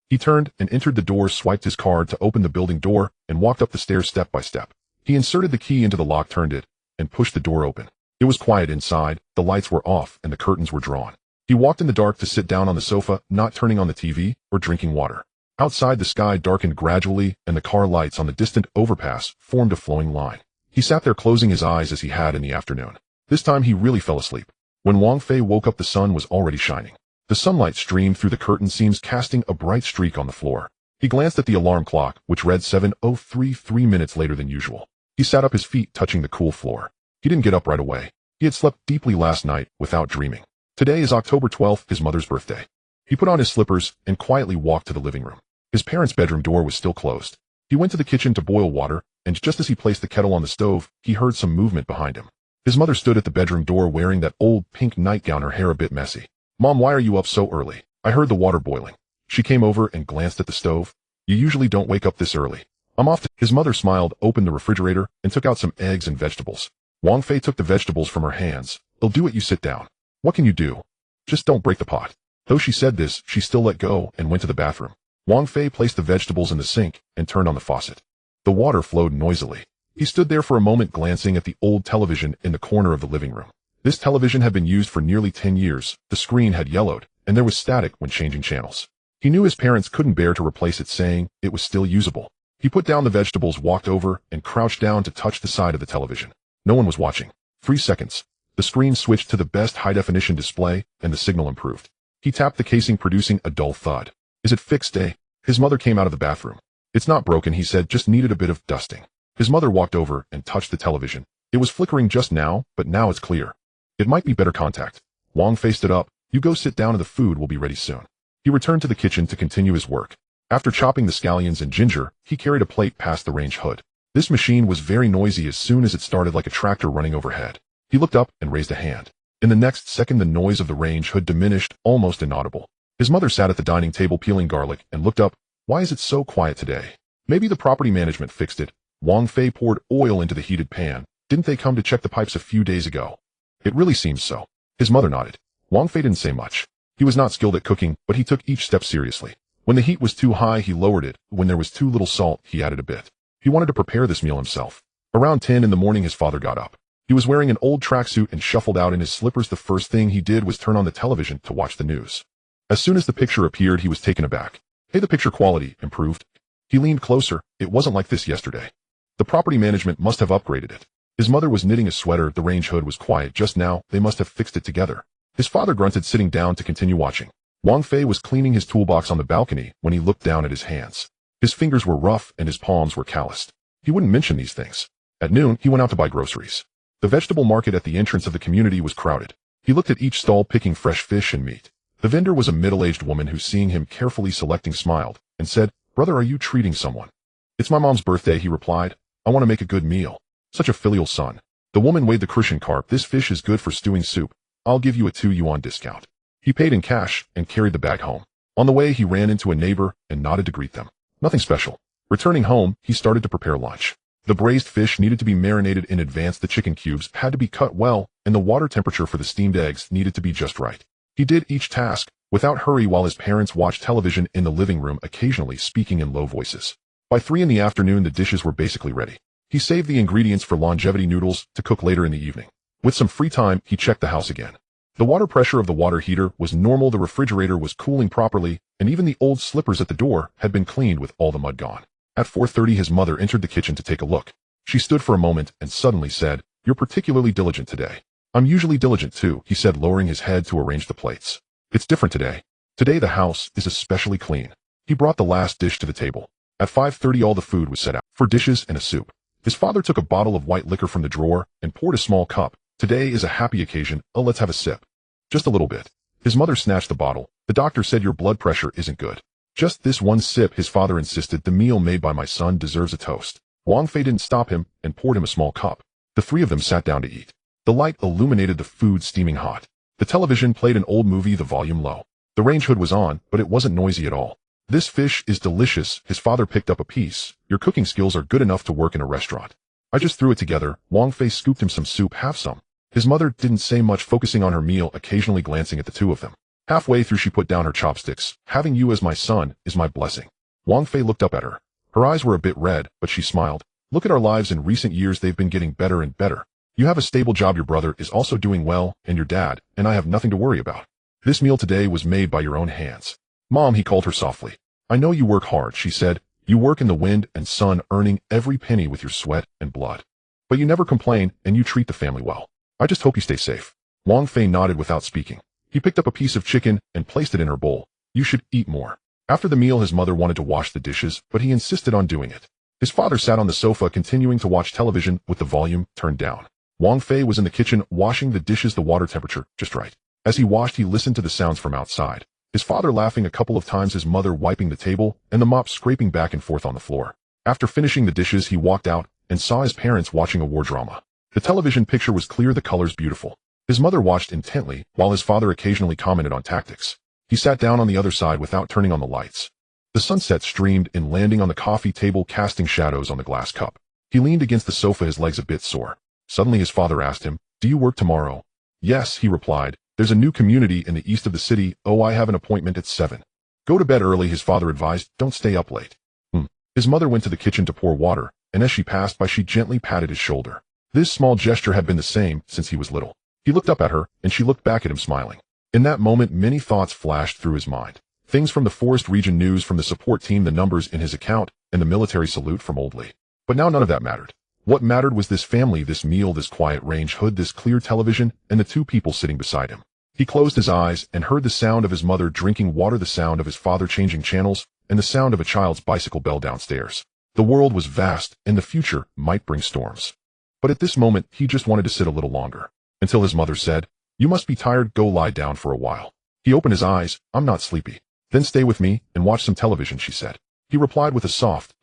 He turned and entered the door, swiped his card to open the building door, and walked up the stairs step by step. He inserted the key into the lock, turned it, and pushed the door open. It was quiet inside, the lights were off, and the curtains were drawn. He walked in the dark to sit down on the sofa, not turning on the TV or drinking water. Outside, the sky darkened gradually, and the car lights on the distant overpass formed a flowing line. He sat there, closing his eyes as he had in the afternoon. This time he really fell asleep. When Wang Fei woke up, the sun was already shining. The sunlight streamed through the curtain seams, casting a bright streak on the floor. He glanced at the alarm clock, which read 7:03, 3 minutes later than usual. He sat up, his feet touching the cool floor. He didn't get up right away. He had slept deeply last night without dreaming. Today is October 12th, his mother's birthday. He put on his slippers and quietly walked to the living room. His parents' bedroom door was still closed. He went to the kitchen to boil water, and just as he placed the kettle on the stove, he heard some movement behind him. His mother stood at the bedroom door wearing that old pink nightgown, her hair a bit messy. "Mom, why are you up so early? I heard the water boiling." She came over and glanced at the stove. "You usually don't wake up this early." "I'm off to—" His mother smiled, opened the refrigerator, and took out some eggs and vegetables. Wang Fei took the vegetables from her hands. "They'll do it, you sit down." "What can you do? Just don't break the pot." Though she said this, she still let go and went to the bathroom. Wang Fei placed the vegetables in the sink and turned on the faucet. The water flowed noisily. He stood there for a moment glancing at the old television in the corner of the living room. This television had been used for nearly 10 years, the screen had yellowed, and there was static when changing channels. He knew his parents couldn't bear to replace it, saying it was still usable. He put down the vegetables, walked over, and crouched down to touch the side of the television. No one was watching. 3 seconds. The screen switched to the best high-definition display, and the signal improved. He tapped the casing, producing a dull thud. "Is it fixed, eh?" His mother came out of the bathroom. "It's not broken," he said, "just needed a bit of dusting." His mother walked over and touched the television. It was flickering just now, but now it's clear. "It might be better contact." Wang Fei stood up. "You go sit down and the food will be ready soon." He returned to the kitchen to continue his work. After chopping the scallions and ginger, he carried a plate past the range hood. This machine was very noisy as soon as it started, like a tractor running overhead. He looked up and raised a hand. In the next second, the noise of the range hood diminished, almost inaudible. His mother sat at the dining table peeling garlic and looked up. "Why is it so quiet today?" "Maybe the property management fixed it." Wang Fei poured oil into the heated pan. "Didn't they come to check the pipes a few days ago?" "It really seems so." His mother nodded. Wang Fei didn't say much. He was not skilled at cooking, but he took each step seriously. When the heat was too high, he lowered it. When there was too little salt, he added a bit. He wanted to prepare this meal himself. Around 10 in the morning, his father got up. He was wearing an old tracksuit and shuffled out in his slippers. The first thing he did was turn on the television to watch the news. As soon as the picture appeared, he was taken aback. "Hey, the picture quality improved." He leaned closer. "It wasn't like this yesterday. The property management must have upgraded it." His mother was knitting a sweater. The range hood was quiet just now. They must have fixed it together. His father grunted, sitting down to continue watching. Wang Fei was cleaning his toolbox on the balcony when he looked down at his hands. His fingers were rough and his palms were calloused. He wouldn't mention these things. At noon, he went out to buy groceries. The vegetable market at the entrance of the community was crowded. He looked at each stall, picking fresh fish and meat. The vendor was a middle-aged woman who, seeing him carefully selecting, smiled and said, "Brother, are you treating someone?" "It's my mom's birthday," he replied. "I want to make a good meal." Such a filial son. The woman weighed the crucian carp. "This fish is good for stewing soup. I'll give you a 2 yuan discount." He paid in cash and carried the bag home. On the way, he ran into a neighbor and nodded to greet them. Nothing special. Returning home, he started to prepare lunch. The braised fish needed to be marinated in advance. The chicken cubes had to be cut well, and the water temperature for the steamed eggs needed to be just right. He did each task without hurry while his parents watched television in the living room, occasionally speaking in low voices. By 3 in the afternoon, the dishes were basically ready. He saved the ingredients for longevity noodles to cook later in the evening. With some free time, he checked the house again. The water pressure of the water heater was normal, the refrigerator was cooling properly, and even the old slippers at the door had been cleaned with all the mud gone. At 4:30, his mother entered the kitchen to take a look. She stood for a moment and suddenly said, "You're particularly diligent today." "I'm usually diligent too," he said, lowering his head to arrange the plates. "It's different today. Today the house is especially clean." He brought the last dish to the table. At 5:30, all the food was set out for dishes and a soup. His father took a bottle of white liquor from the drawer and poured a small cup. "Today is a happy occasion. Oh, let's have a sip." "Just a little bit." His mother snatched the bottle. "The doctor said your blood pressure isn't good." "Just this one sip," his father insisted. "The meal made by my son deserves a toast." Wang Fei didn't stop him and poured him a small cup. The 3 of them sat down to eat. The light illuminated the food, steaming hot. The television played an old movie, the volume low. The range hood was on, but it wasn't noisy at all. "This fish is delicious." His father picked up a piece. "Your cooking skills are good enough to work in a restaurant." "I just threw it together." Wang Fei scooped him some soup. "Have some." His mother didn't say much, focusing on her meal, occasionally glancing at the 2 of them. Halfway through, she put down her chopsticks. "Having you as my son is my blessing." Wang Fei looked up at her. Her eyes were a bit red, but she smiled. "Look at our lives in recent years. They've been getting better and better. You have a stable job, your brother is also doing well, and your dad and I have nothing to worry about. This meal today was made by your own hands." "Mom," he called her softly. "I know you work hard," she said. "You work in the wind and sun, earning every penny with your sweat and blood. But you never complain, and you treat the family well. I just hope you stay safe." Wang Fei nodded without speaking. He picked up a piece of chicken and placed it in her bowl. "You should eat more." After the meal, his mother wanted to wash the dishes, but he insisted on doing it. His father sat on the sofa, continuing to watch television with the volume turned down. Wang Fei was in the kitchen washing the dishes, the water temperature just right. As he washed, he listened to the sounds from outside. His father laughing a couple of times, his mother wiping the table, and the mop scraping back and forth on the floor. After finishing the dishes, he walked out and saw his parents watching a war drama. The television picture was clear, the colors beautiful. His mother watched intently, while his father occasionally commented on tactics. He sat down on the other side without turning on the lights. The sunset streamed in, landing on the coffee table, casting shadows on the glass cup. He leaned against the sofa, his legs a bit sore. Suddenly his father asked him, "Do you work tomorrow?" "Yes," he replied. "There's a new community in the east of the city. Oh, I have an appointment at 7. "Go to bed early," his father advised. "Don't stay up late." His mother went to the kitchen to pour water, and as she passed by she gently patted his shoulder. This small gesture had been the same since he was little. He looked up at her, and she looked back at him smiling. In that moment many thoughts flashed through his mind. Things from the forest region, news from the support team, the numbers in his account, and the military salute from Old Lee. But now none of that mattered. What mattered was this family, this meal, this quiet range hood, this clear television, and the two people sitting beside him. He closed his eyes and heard the sound of his mother drinking water, the sound of his father changing channels, and the sound of a child's bicycle bell downstairs. The world was vast, and the future might bring storms. But at this moment, he just wanted to sit a little longer. Until his mother said, "You must be tired, go lie down for a while." He opened his eyes. "I'm not sleepy." "Then stay with me and watch some television," she said. He replied with a soft,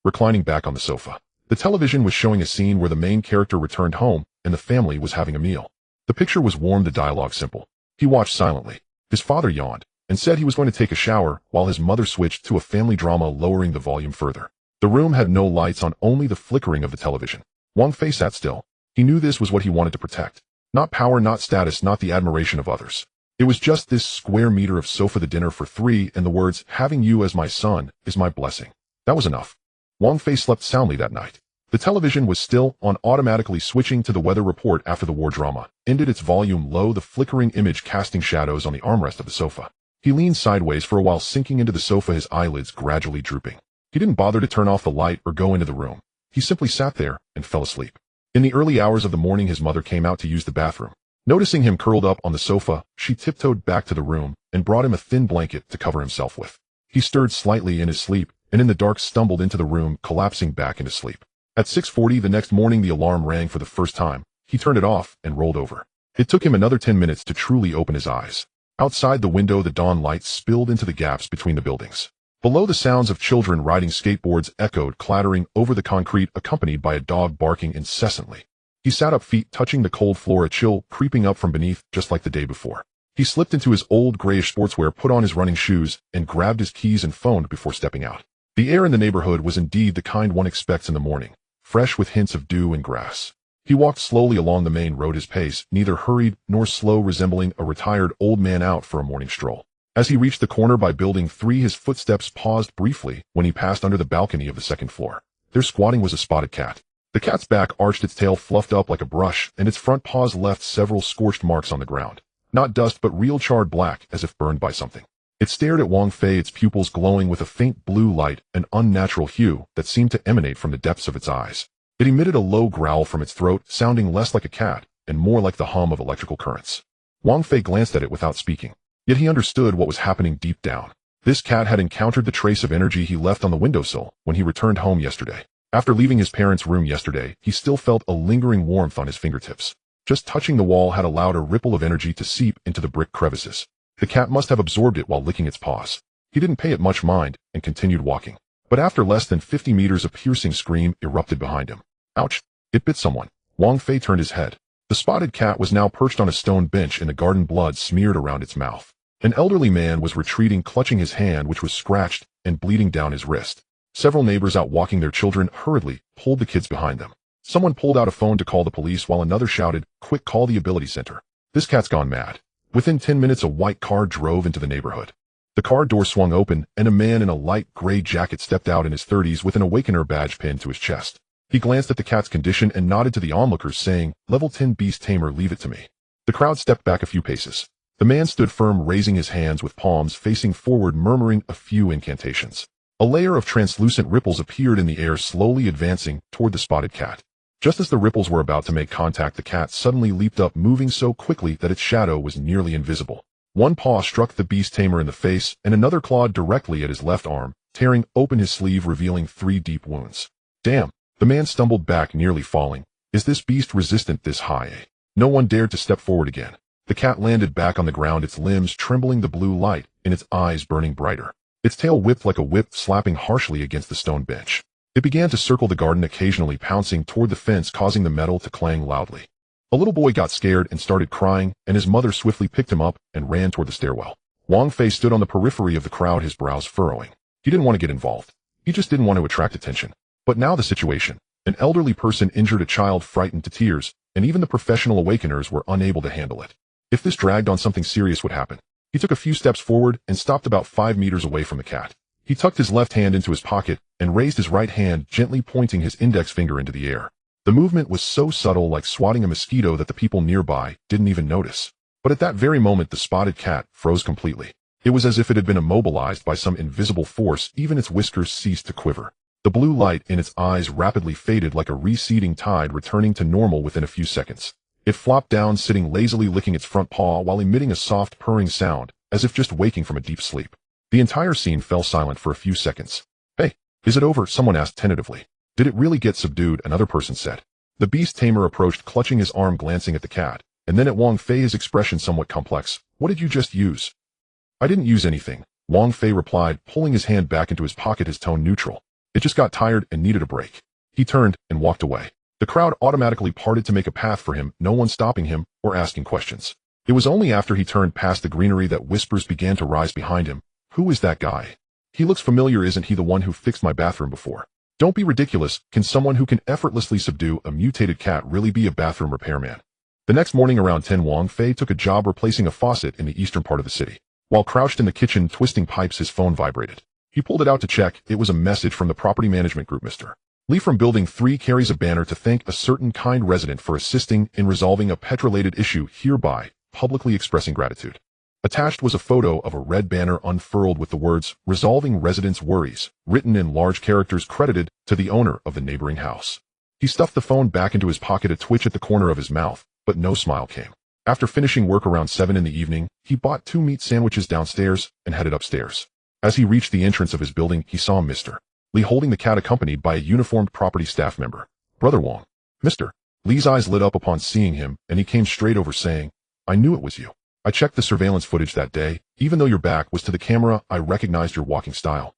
reclining back on the sofa. The television was showing a scene where the main character returned home, and the family was having a meal. The picture was warm, the dialogue simple. He watched silently. His father yawned, and said he was going to take a shower, while his mother switched to a family drama, lowering the volume further. The room had no lights on, only the flickering of the television. Wang Fei sat still. He knew this was what he wanted to protect. Not power, not status, not the admiration of others. It was just this square meter of sofa, the dinner for 3, and the words, "Having you as my son is my blessing." That was enough. Wang Fei slept soundly that night. The television was still on, automatically switching to the weather report after the war drama, ended its volume low, the flickering image casting shadows on the armrest of the sofa. He leaned sideways for a while, sinking into the sofa, his eyelids gradually drooping. He didn't bother to turn off the light or go into the room. He simply sat there and fell asleep. In the early hours of the morning, his mother came out to use the bathroom. Noticing him curled up on the sofa, she tiptoed back to the room and brought him a thin blanket to cover himself with. He stirred slightly in his sleep, and in the dark stumbled into the room, collapsing back into sleep. At 6:40 the next morning, the alarm rang for the first time. He turned it off and rolled over. It took him another 10 minutes to truly open his eyes. Outside the window, the dawn light spilled into the gaps between the buildings. Below, the sounds of children riding skateboards echoed, clattering over the concrete, accompanied by a dog barking incessantly. He sat up, feet touching the cold floor, a chill creeping up from beneath, just like the day before. He slipped into his old grayish sportswear, put on his running shoes, and grabbed his keys and phone before stepping out. The air in the neighborhood was indeed the kind one expects in the morning, fresh with hints of dew and grass. He walked slowly along the main road, his pace neither hurried nor slow, resembling a retired old man out for a morning stroll. As he reached the corner by Building 3, his footsteps paused briefly when he passed under the balcony of the second floor. There squatting was a spotted cat. The cat's back arched, its tail fluffed up like a brush, and its front paws left several scorched marks on the ground. Not dust, but real charred black, as if burned by something. It stared at Wang Fei, its pupils glowing with a faint blue light, an unnatural hue that seemed to emanate from the depths of its eyes. It emitted a low growl from its throat, sounding less like a cat and more like the hum of electrical currents. Wang Fei glanced at it without speaking. Yet he understood what was happening deep down. This cat had encountered the trace of energy he left on the windowsill when he returned home yesterday. After leaving his parents' room yesterday, he still felt a lingering warmth on his fingertips. Just touching the wall had allowed a ripple of energy to seep into the brick crevices. The cat must have absorbed it while licking its paws. He didn't pay it much mind and continued walking. But after less than 50 meters, a piercing scream erupted behind him. Ouch! It bit someone. Wang Fei turned his head. The spotted cat was now perched on a stone bench, and the garden blood smeared around its mouth. An elderly man was retreating, clutching his hand, which was scratched and bleeding down his wrist. Several neighbors, out walking their children, hurriedly pulled the kids behind them. Someone pulled out a phone to call the police, while another shouted, "Quick, call the ability center. This cat's gone mad." Within 10 minutes, a white car drove into the neighborhood. The car door swung open, and a man in a light gray jacket stepped out, in his 30s, with an awakener badge pinned to his chest. He glanced at the cat's condition and nodded to the onlookers, saying, "Level 10 beast tamer, leave it to me." The crowd stepped back a few paces. The man stood firm, raising his hands with palms facing forward, murmuring a few incantations. A layer of translucent ripples appeared in the air, slowly advancing toward the spotted cat. Just as the ripples were about to make contact, the cat suddenly leaped up, moving so quickly that its shadow was nearly invisible. One paw struck the beast tamer in the face, and another clawed directly at his left arm, tearing open his sleeve, revealing 3 deep wounds. Damn! The man stumbled back, nearly falling. Is this beast resistant this high? No one dared to step forward again. The cat landed back on the ground, its limbs trembling, the blue light in its eyes burning brighter. Its tail whipped like a whip, slapping harshly against the stone bench. It began to circle the garden, occasionally pouncing toward the fence, causing the metal to clang loudly. A little boy got scared and started crying, and his mother swiftly picked him up and ran toward the stairwell. Wang Fei stood on the periphery of the crowd, his brows furrowing. He didn't want to get involved. He just didn't want to attract attention. But now the situation. An elderly person injured a child, frightened to tears, and even the professional awakeners were unable to handle it. If this dragged on, something serious would happen. He took a few steps forward and stopped about 5 meters away from the cat. He tucked his left hand into his pocket and raised his right hand, gently pointing his index finger into the air. The movement was so subtle, like swatting a mosquito, that the people nearby didn't even notice. But at that very moment, the spotted cat froze completely. It was as if it had been immobilized by some invisible force. Even its whiskers ceased to quiver. The blue light in its eyes rapidly faded, like a receding tide, returning to normal within a few seconds. It flopped down, sitting lazily, licking its front paw while emitting a soft purring sound, as if just waking from a deep sleep. The entire scene fell silent for a few seconds. "Hey, is it over?" someone asked tentatively. "Did it really get subdued?" another person said. The beast tamer approached, clutching his arm, glancing at the cat, and then at Wang Fei, his expression somewhat complex. "What did you just use?" "I didn't use anything," Wang Fei replied, pulling his hand back into his pocket, his tone neutral. "It just got tired and needed a break." He turned and walked away. The crowd automatically parted to make a path for him, no one stopping him or asking questions. It was only after he turned past the greenery that whispers began to rise behind him. "Who is that guy? He looks familiar. Isn't he the one who fixed my bathroom before?" "Don't be ridiculous. Can someone who can effortlessly subdue a mutated cat really be a bathroom repairman?" The next morning around 10, Wang Fei took a job replacing a faucet in the eastern part of the city. While crouched in the kitchen twisting pipes, his phone vibrated. He pulled it out to check. It was a message from the property management group. "Mr. Lee from Building 3 carries a banner to thank a certain kind resident for assisting in resolving a pet-related issue, hereby publicly expressing gratitude." Attached was a photo of a red banner unfurled with the words, "Resolving residents' worries," written in large characters, credited to the owner of the neighboring house. He stuffed the phone back into his pocket, a twitch at the corner of his mouth, but no smile came. After finishing work around 7 in the evening, he bought 2 meat sandwiches downstairs and headed upstairs. As he reached the entrance of his building, he saw Mr. Lee holding the cat, accompanied by a uniformed property staff member. "Brother Wang." Mr. Lee's eyes lit up upon seeing him, and he came straight over, saying, "I knew it was you. I checked the surveillance footage that day. Even though your back was to the camera, I recognized your walking style."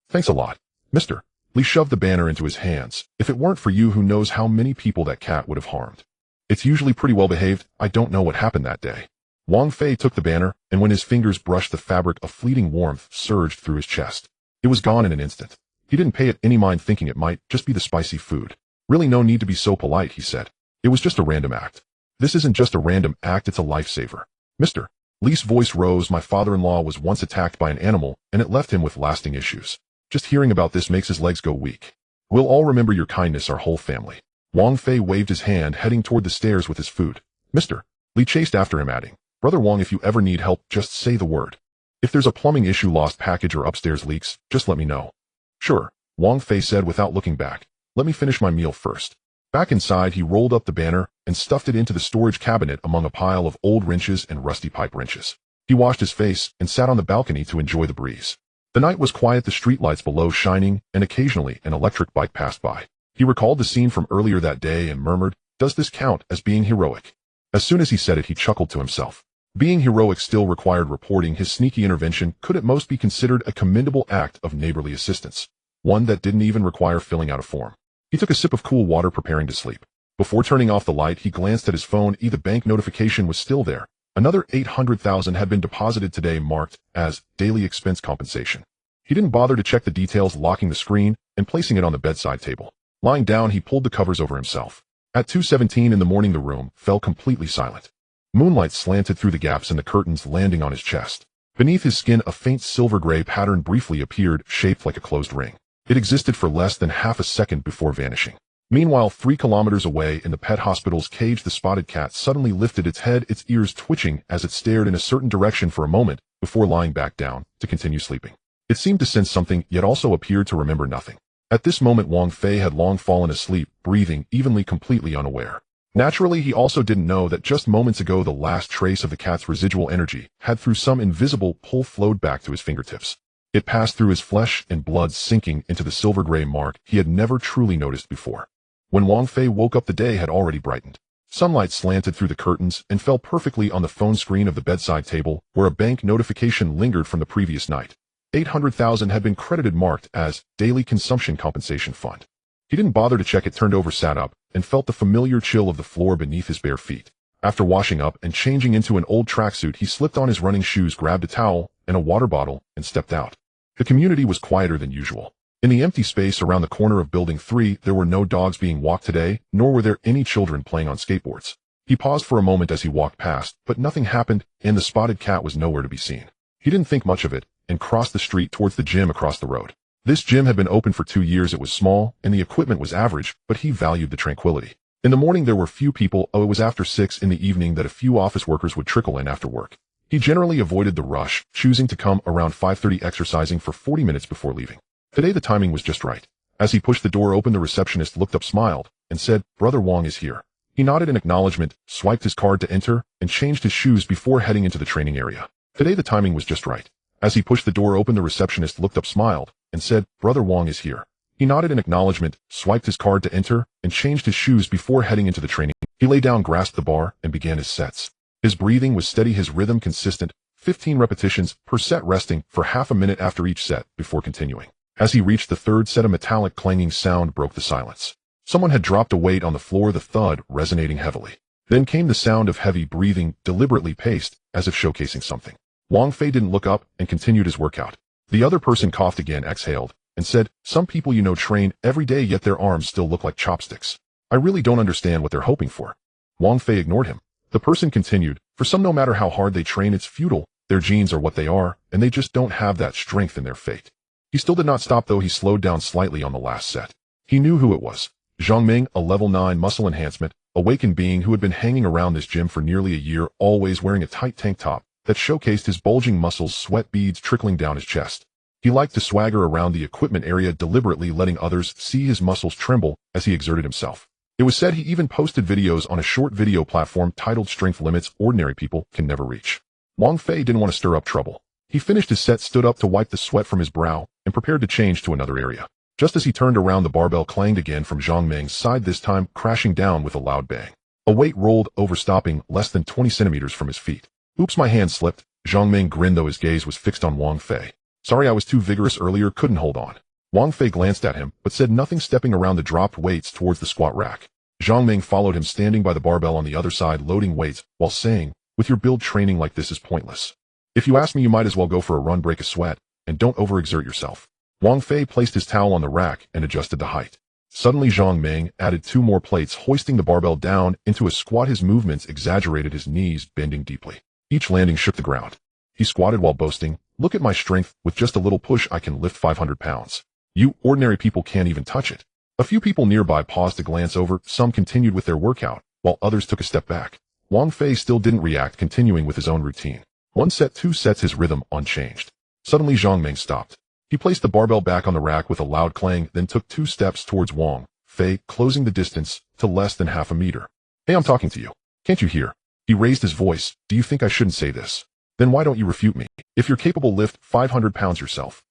"Thanks a lot." Mr. Lee shoved the banner into his hands. "If it weren't for you, who knows how many people that cat would have harmed. It's usually pretty well behaved. I don't know what happened that day." Wang Fei took the banner, and when his fingers brushed the fabric, a fleeting warmth surged through his chest. It was gone in an instant. He didn't pay it any mind, thinking it might just be the spicy food. "Really no need to be so polite," he said. "It was just a random act." "This isn't just a random act, it's a lifesaver." Mr. Lee's voice rose. "My father-in-law was once attacked by an animal, and it left him with lasting issues. Just hearing about this makes his legs go weak. We'll all remember your kindness, our whole family." Wang Fei waved his hand, heading toward the stairs with his food. Mr. Lee chased after him, adding, "Brother Wang, if you ever need help, just say the word. If there's a plumbing issue, lost package, or upstairs leaks, just let me know." "Sure," Wang Fei said without looking back. "Let me finish my meal first." Back inside, he rolled up the banner and stuffed it into the storage cabinet among a pile of old wrenches and rusty pipe wrenches. He washed his face and sat on the balcony to enjoy the breeze. The night was quiet, the streetlights below shining, and occasionally an electric bike passed by. He recalled the scene from earlier that day and murmured, "Does this count as being heroic?" As soon as he said it, he chuckled to himself. Being heroic still required reporting. His sneaky intervention could at most be considered a commendable act of neighborly assistance, one that didn't even require filling out a form. He took a sip of cool water, preparing to sleep. Before turning off the light, he glanced at his phone. The bank notification was still there. Another 800,000 had been deposited today, marked as daily expense compensation. He didn't bother to check the details, locking the screen and placing it on the bedside table. Lying down, he pulled the covers over himself. At 2:17 in the morning, the room fell completely silent. Moonlight slanted through the gaps in the curtains, landing on his chest. Beneath his skin, a faint silver-gray pattern briefly appeared, shaped like a closed ring. It existed for less than half a second before vanishing. Meanwhile, 3 kilometers away in the pet hospital's cage, the spotted cat suddenly lifted its head, its ears twitching as it stared in a certain direction for a moment before lying back down to continue sleeping. It seemed to sense something, yet also appeared to remember nothing. At this moment, Wang Fei had long fallen asleep, breathing evenly, completely unaware. Naturally, he also didn't know that just moments ago the last trace of the cat's residual energy had, through some invisible pull, flowed back to his fingertips. It passed through his flesh and blood, sinking into the silver-gray mark he had never truly noticed before. When Wang Fei woke up, the day had already brightened. Sunlight slanted through the curtains and fell perfectly on the phone screen of the bedside table, where a bank notification lingered from the previous night. $800,000 had been credited marked as Daily Consumption Compensation Fund. He didn't bother to check it, turned over, sat up, and felt the familiar chill of the floor beneath his bare feet. After washing up and changing into an old tracksuit, he slipped on his running shoes, grabbed a towel and a water bottle, and stepped out. The community was quieter than usual. In the empty space around the corner of Building 3, there were no dogs being walked today, nor were there any children playing on skateboards. He paused for a moment as he walked past, but nothing happened, and the spotted cat was nowhere to be seen. He didn't think much of it, and crossed the street towards the gym across the road. This gym had been open for 2 years. It was small, and the equipment was average, but he valued the tranquility. In the morning there were few people. It was after 6 in the evening that a few office workers would trickle in after work. He generally avoided the rush, choosing to come around 5:30, exercising for 40 minutes before leaving. Today the timing was just right. As he pushed the door open, the receptionist looked up, smiled, and said, "Brother Wang is here." He nodded in acknowledgement, swiped his card to enter, and changed his shoes before heading into the training area. Today the timing was just right. As he pushed the door open, the receptionist looked up, smiled, and said, "Brother Wang is here." He nodded in acknowledgement, swiped his card to enter, and changed his shoes before heading into the training. He lay down, grasped the bar, and began his sets. His breathing was steady, his rhythm consistent, 15 repetitions per set, resting for half a minute after each set before continuing. As he reached the third set, a metallic clanging sound broke the silence. Someone had dropped a weight on the floor, the thud resonating heavily. Then came the sound of heavy breathing, deliberately paced, as if showcasing something. Wang Fei didn't look up and continued his workout. The other person coughed again, exhaled, and said, "Some people you know train every day, yet their arms still look like chopsticks. I really don't understand what they're hoping for." Wang Fei ignored him. The person continued, "For some, no matter how hard they train, it's futile. Their genes are what they are, and they just don't have that strength in their fate." He still did not stop, though. He slowed down slightly on the last set. He knew who it was. Zhang Ming, a level 9 muscle enhancement, awaken being who had been hanging around this gym for nearly a year, always wearing a tight tank top that showcased his bulging muscles, sweat beads trickling down his chest. He liked to swagger around the equipment area, deliberately letting others see his muscles tremble as he exerted himself. It was said he even posted videos on a short video platform titled "Strength Limits Ordinary People Can Never Reach." Wang Fei didn't want to stir up trouble. He finished his set, stood up to wipe the sweat from his brow, and prepared to change to another area. Just as he turned around, the barbell clanged again from Zhang Ming's side, this time crashing down with a loud bang. A weight rolled over, stopping less than 20 centimeters from his feet. "Oops, my hand slipped." Zhang Ming grinned, though his gaze was fixed on Wang Fei. "Sorry, I was too vigorous earlier, couldn't hold on." Wang Fei glanced at him, but said nothing, stepping around the dropped weights towards the squat rack. Zhang Ming followed him, standing by the barbell on the other side, loading weights, while saying, "With your build, training like this is pointless. If you ask me, you might as well go for a run, break a sweat, and don't overexert yourself." Wang Fei placed his towel on the rack and adjusted the height. Suddenly Zhang Ming added 2 more plates, hoisting the barbell down into a squat. His movements exaggerated, his knees bending deeply. Each landing shook the ground. He squatted while boasting, "Look at my strength, with just a little push I can lift 500 pounds. You ordinary people can't even touch it." A few people nearby paused to glance over, some continued with their workout, while others took a step back. Wang Fei still didn't react, continuing with his own routine. 1 set, 2 sets, his rhythm unchanged. Suddenly Zhang Ming stopped. He placed the barbell back on the rack with a loud clang, then took 2 steps towards Wang Fei, closing the distance to less than half a meter. "Hey, I'm talking to you. Can't you hear?" He raised his voice. "Do you think I shouldn't say this? Then why don't you refute me? If you're capable, lift 500 pounds yourself."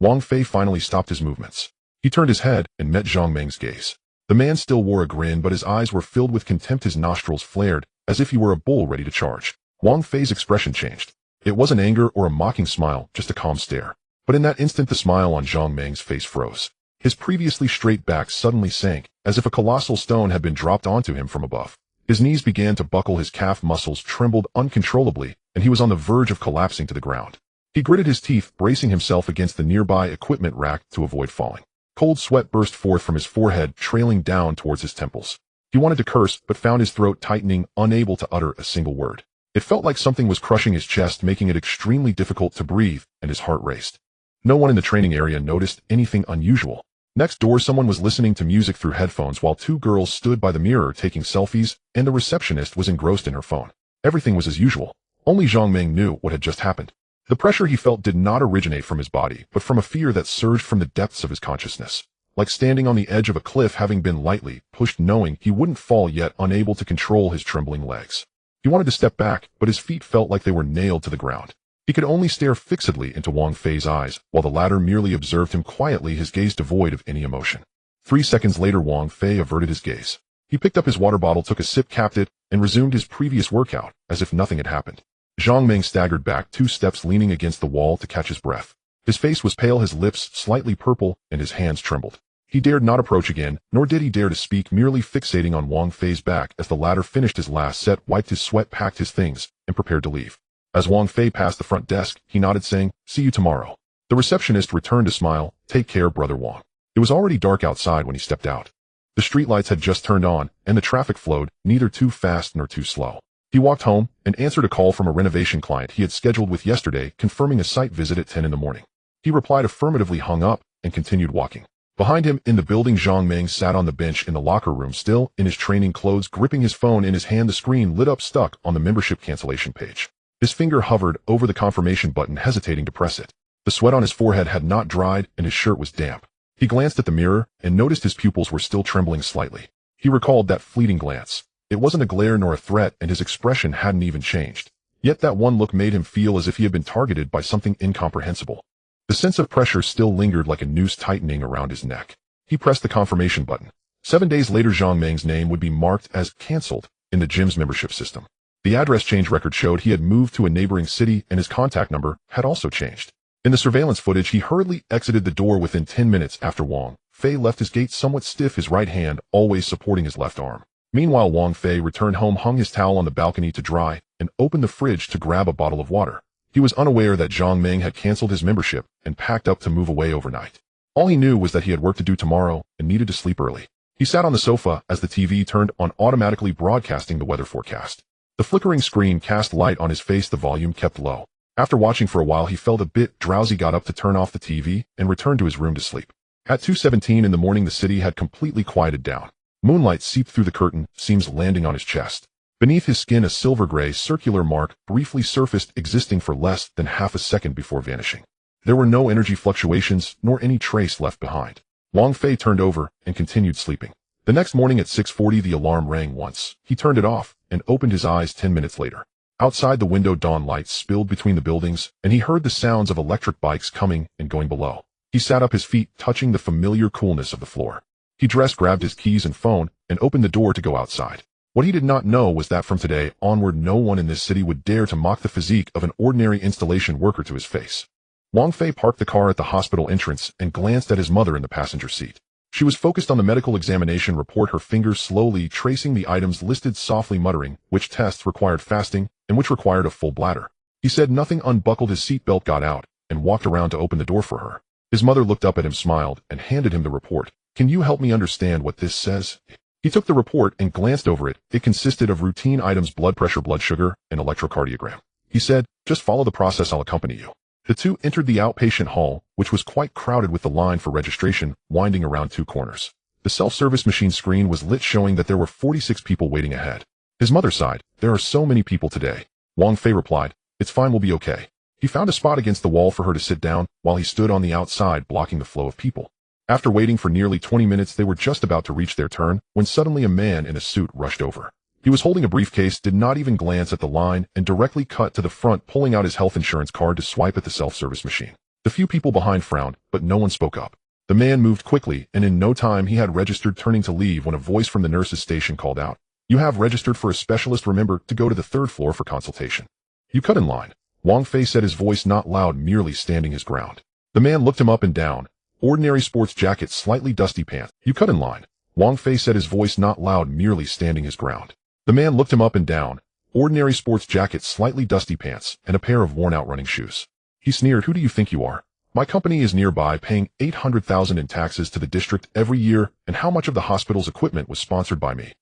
Wang Fei finally stopped his movements. He turned his head and met Zhang Ming's gaze. The man still wore a grin, but his eyes were filled with contempt. His nostrils flared, as if he were a bull ready to charge. Wang Fei's expression changed. It wasn't anger or a mocking smile, just a calm stare. But in that instant, the smile on Zhang Ming's face froze. His previously straight back suddenly sank, as if a colossal stone had been dropped onto him from above. His knees began to buckle, his calf muscles trembled uncontrollably, and he was on the verge of collapsing to the ground. He gritted his teeth, bracing himself against the nearby equipment rack to avoid falling. Cold sweat burst forth from his forehead, trailing down towards his temples. He wanted to curse, but found his throat tightening, unable to utter a single word. It felt like something was crushing his chest, making it extremely difficult to breathe, and his heart raced. No one in the training area noticed anything unusual. Next door, someone was listening to music through headphones while 2 girls stood by the mirror taking selfies, and the receptionist was engrossed in her phone. Everything was as usual. Only Zhang Ming knew what had just happened. The pressure he felt did not originate from his body, but from a fear that surged from the depths of his consciousness. Like standing on the edge of a cliff, having been lightly pushed, knowing he wouldn't fall, yet unable to control his trembling legs. He wanted to step back, but his feet felt like they were nailed to the ground. He could only stare fixedly into Wang Fei's eyes, while the latter merely observed him quietly, his gaze devoid of any emotion. 3 seconds later, Wang Fei averted his gaze. He picked up his water bottle, took a sip, capped it, and resumed his previous workout, as if nothing had happened. Zhang Ming staggered back 2 steps, leaning against the wall to catch his breath. His face was pale, his lips slightly purple, and his hands trembled. He dared not approach again, nor did he dare to speak, merely fixating on Wang Fei's back as the latter finished his last set, wiped his sweat, packed his things, and prepared to leave. As Wang Fei passed the front desk, he nodded, saying, "See you tomorrow." The receptionist returned a smile. "Take care, Brother Wang." It was already dark outside when he stepped out. The streetlights had just turned on, and the traffic flowed, neither too fast nor too slow. He walked home and answered a call from a renovation client he had scheduled with yesterday, confirming a site visit at 10 in the morning. He replied affirmatively, hung up, and continued walking. Behind him in the building, Zhang Meng sat on the bench in the locker room, still in his training clothes, gripping his phone in his hand. The screen lit up, stuck on the membership cancellation page. His finger hovered over the confirmation button, hesitating to press it. The sweat on his forehead had not dried, and his shirt was damp. He glanced at the mirror and noticed his pupils were still trembling slightly. He recalled that fleeting glance. It wasn't a glare nor a threat, and his expression hadn't even changed. Yet that one look made him feel as if he had been targeted by something incomprehensible. The sense of pressure still lingered like a noose tightening around his neck. He pressed the confirmation button. 7 days later, Zhang Meng's name would be marked as cancelled in the gym's membership system. The address change record showed he had moved to a neighboring city, and his contact number had also changed. In the surveillance footage, he hurriedly exited the door within 10 minutes after Wang Fei left his gate, somewhat stiff, his right hand always supporting his left arm. Meanwhile, Wang Fei returned home, hung his towel on the balcony to dry, and opened the fridge to grab a bottle of water. He was unaware that Zhang Meng had canceled his membership and packed up to move away overnight. All he knew was that he had work to do tomorrow and needed to sleep early. He sat on the sofa as the TV turned on, automatically broadcasting the weather forecast. The flickering screen cast light on his face, the volume kept low. After watching for a while, he felt a bit drowsy, got up to turn off the TV, and returned to his room to sleep. At 2:17 in the morning, the city had completely quieted down. Moonlight seeped through the curtain seams, landing on his chest. Beneath his skin, a silver-gray circular mark briefly surfaced, existing for less than half a second before vanishing. There were no energy fluctuations, nor any trace left behind. Wang Fei turned over and continued sleeping. The next morning at 6:40, the alarm rang once. He turned it off and opened his eyes 10 minutes later. Outside the window, dawn light spilled between the buildings, and he heard the sounds of electric bikes coming and going below. He sat up, his feet touching the familiar coolness of the floor. He dressed, grabbed his keys and phone, and opened the door to go outside. What he did not know was that from today onward, no one in this city would dare to mock the physique of an ordinary installation worker to his face. Wang Fei parked the car at the hospital entrance and glanced at his mother in the passenger seat. She was focused on the medical examination report, her fingers slowly tracing the items listed, softly muttering which tests required fasting and which required a full bladder. He said nothing, unbuckled his seatbelt, got out, and walked around to open the door for her. His mother looked up at him, smiled, and handed him the report. "Can you help me understand what this says?" He took the report and glanced over it. It consisted of routine items: blood pressure, blood sugar, and electrocardiogram. He said, "Just follow the process, I'll accompany you." The two entered the outpatient hall, which was quite crowded, with the line for registration winding around two corners. The self-service machine screen was lit, showing that there were 46 people waiting ahead. His mother sighed. "There are so many people today." Wang Fei replied, "It's fine, we'll be okay." He found a spot against the wall for her to sit down, while he stood on the outside, blocking the flow of people. After waiting for nearly 20 minutes, they were just about to reach their turn, when suddenly a man in a suit rushed over. He was holding a briefcase, did not even glance at the line, and directly cut to the front, pulling out his health insurance card to swipe at the self-service machine. The few people behind frowned, but no one spoke up. The man moved quickly, and in no time he had registered, turning to leave when a voice from the nurse's station called out, "You have registered for a specialist. Remember to go to the 3rd floor for consultation." "You cut in line," Wang Fei said, his voice not loud, merely standing his ground. The man looked him up and down. Ordinary sports jacket, slightly dusty pants. "You cut in line," Wang Fei said, his voice not loud, merely standing his ground. The man looked him up and down. Ordinary sports jacket, slightly dusty pants, and a pair of worn-out running shoes. He sneered, "Who do you think you are? My company is nearby, paying $800,000 in taxes to the district every year, and how much of the hospital's equipment was sponsored by me?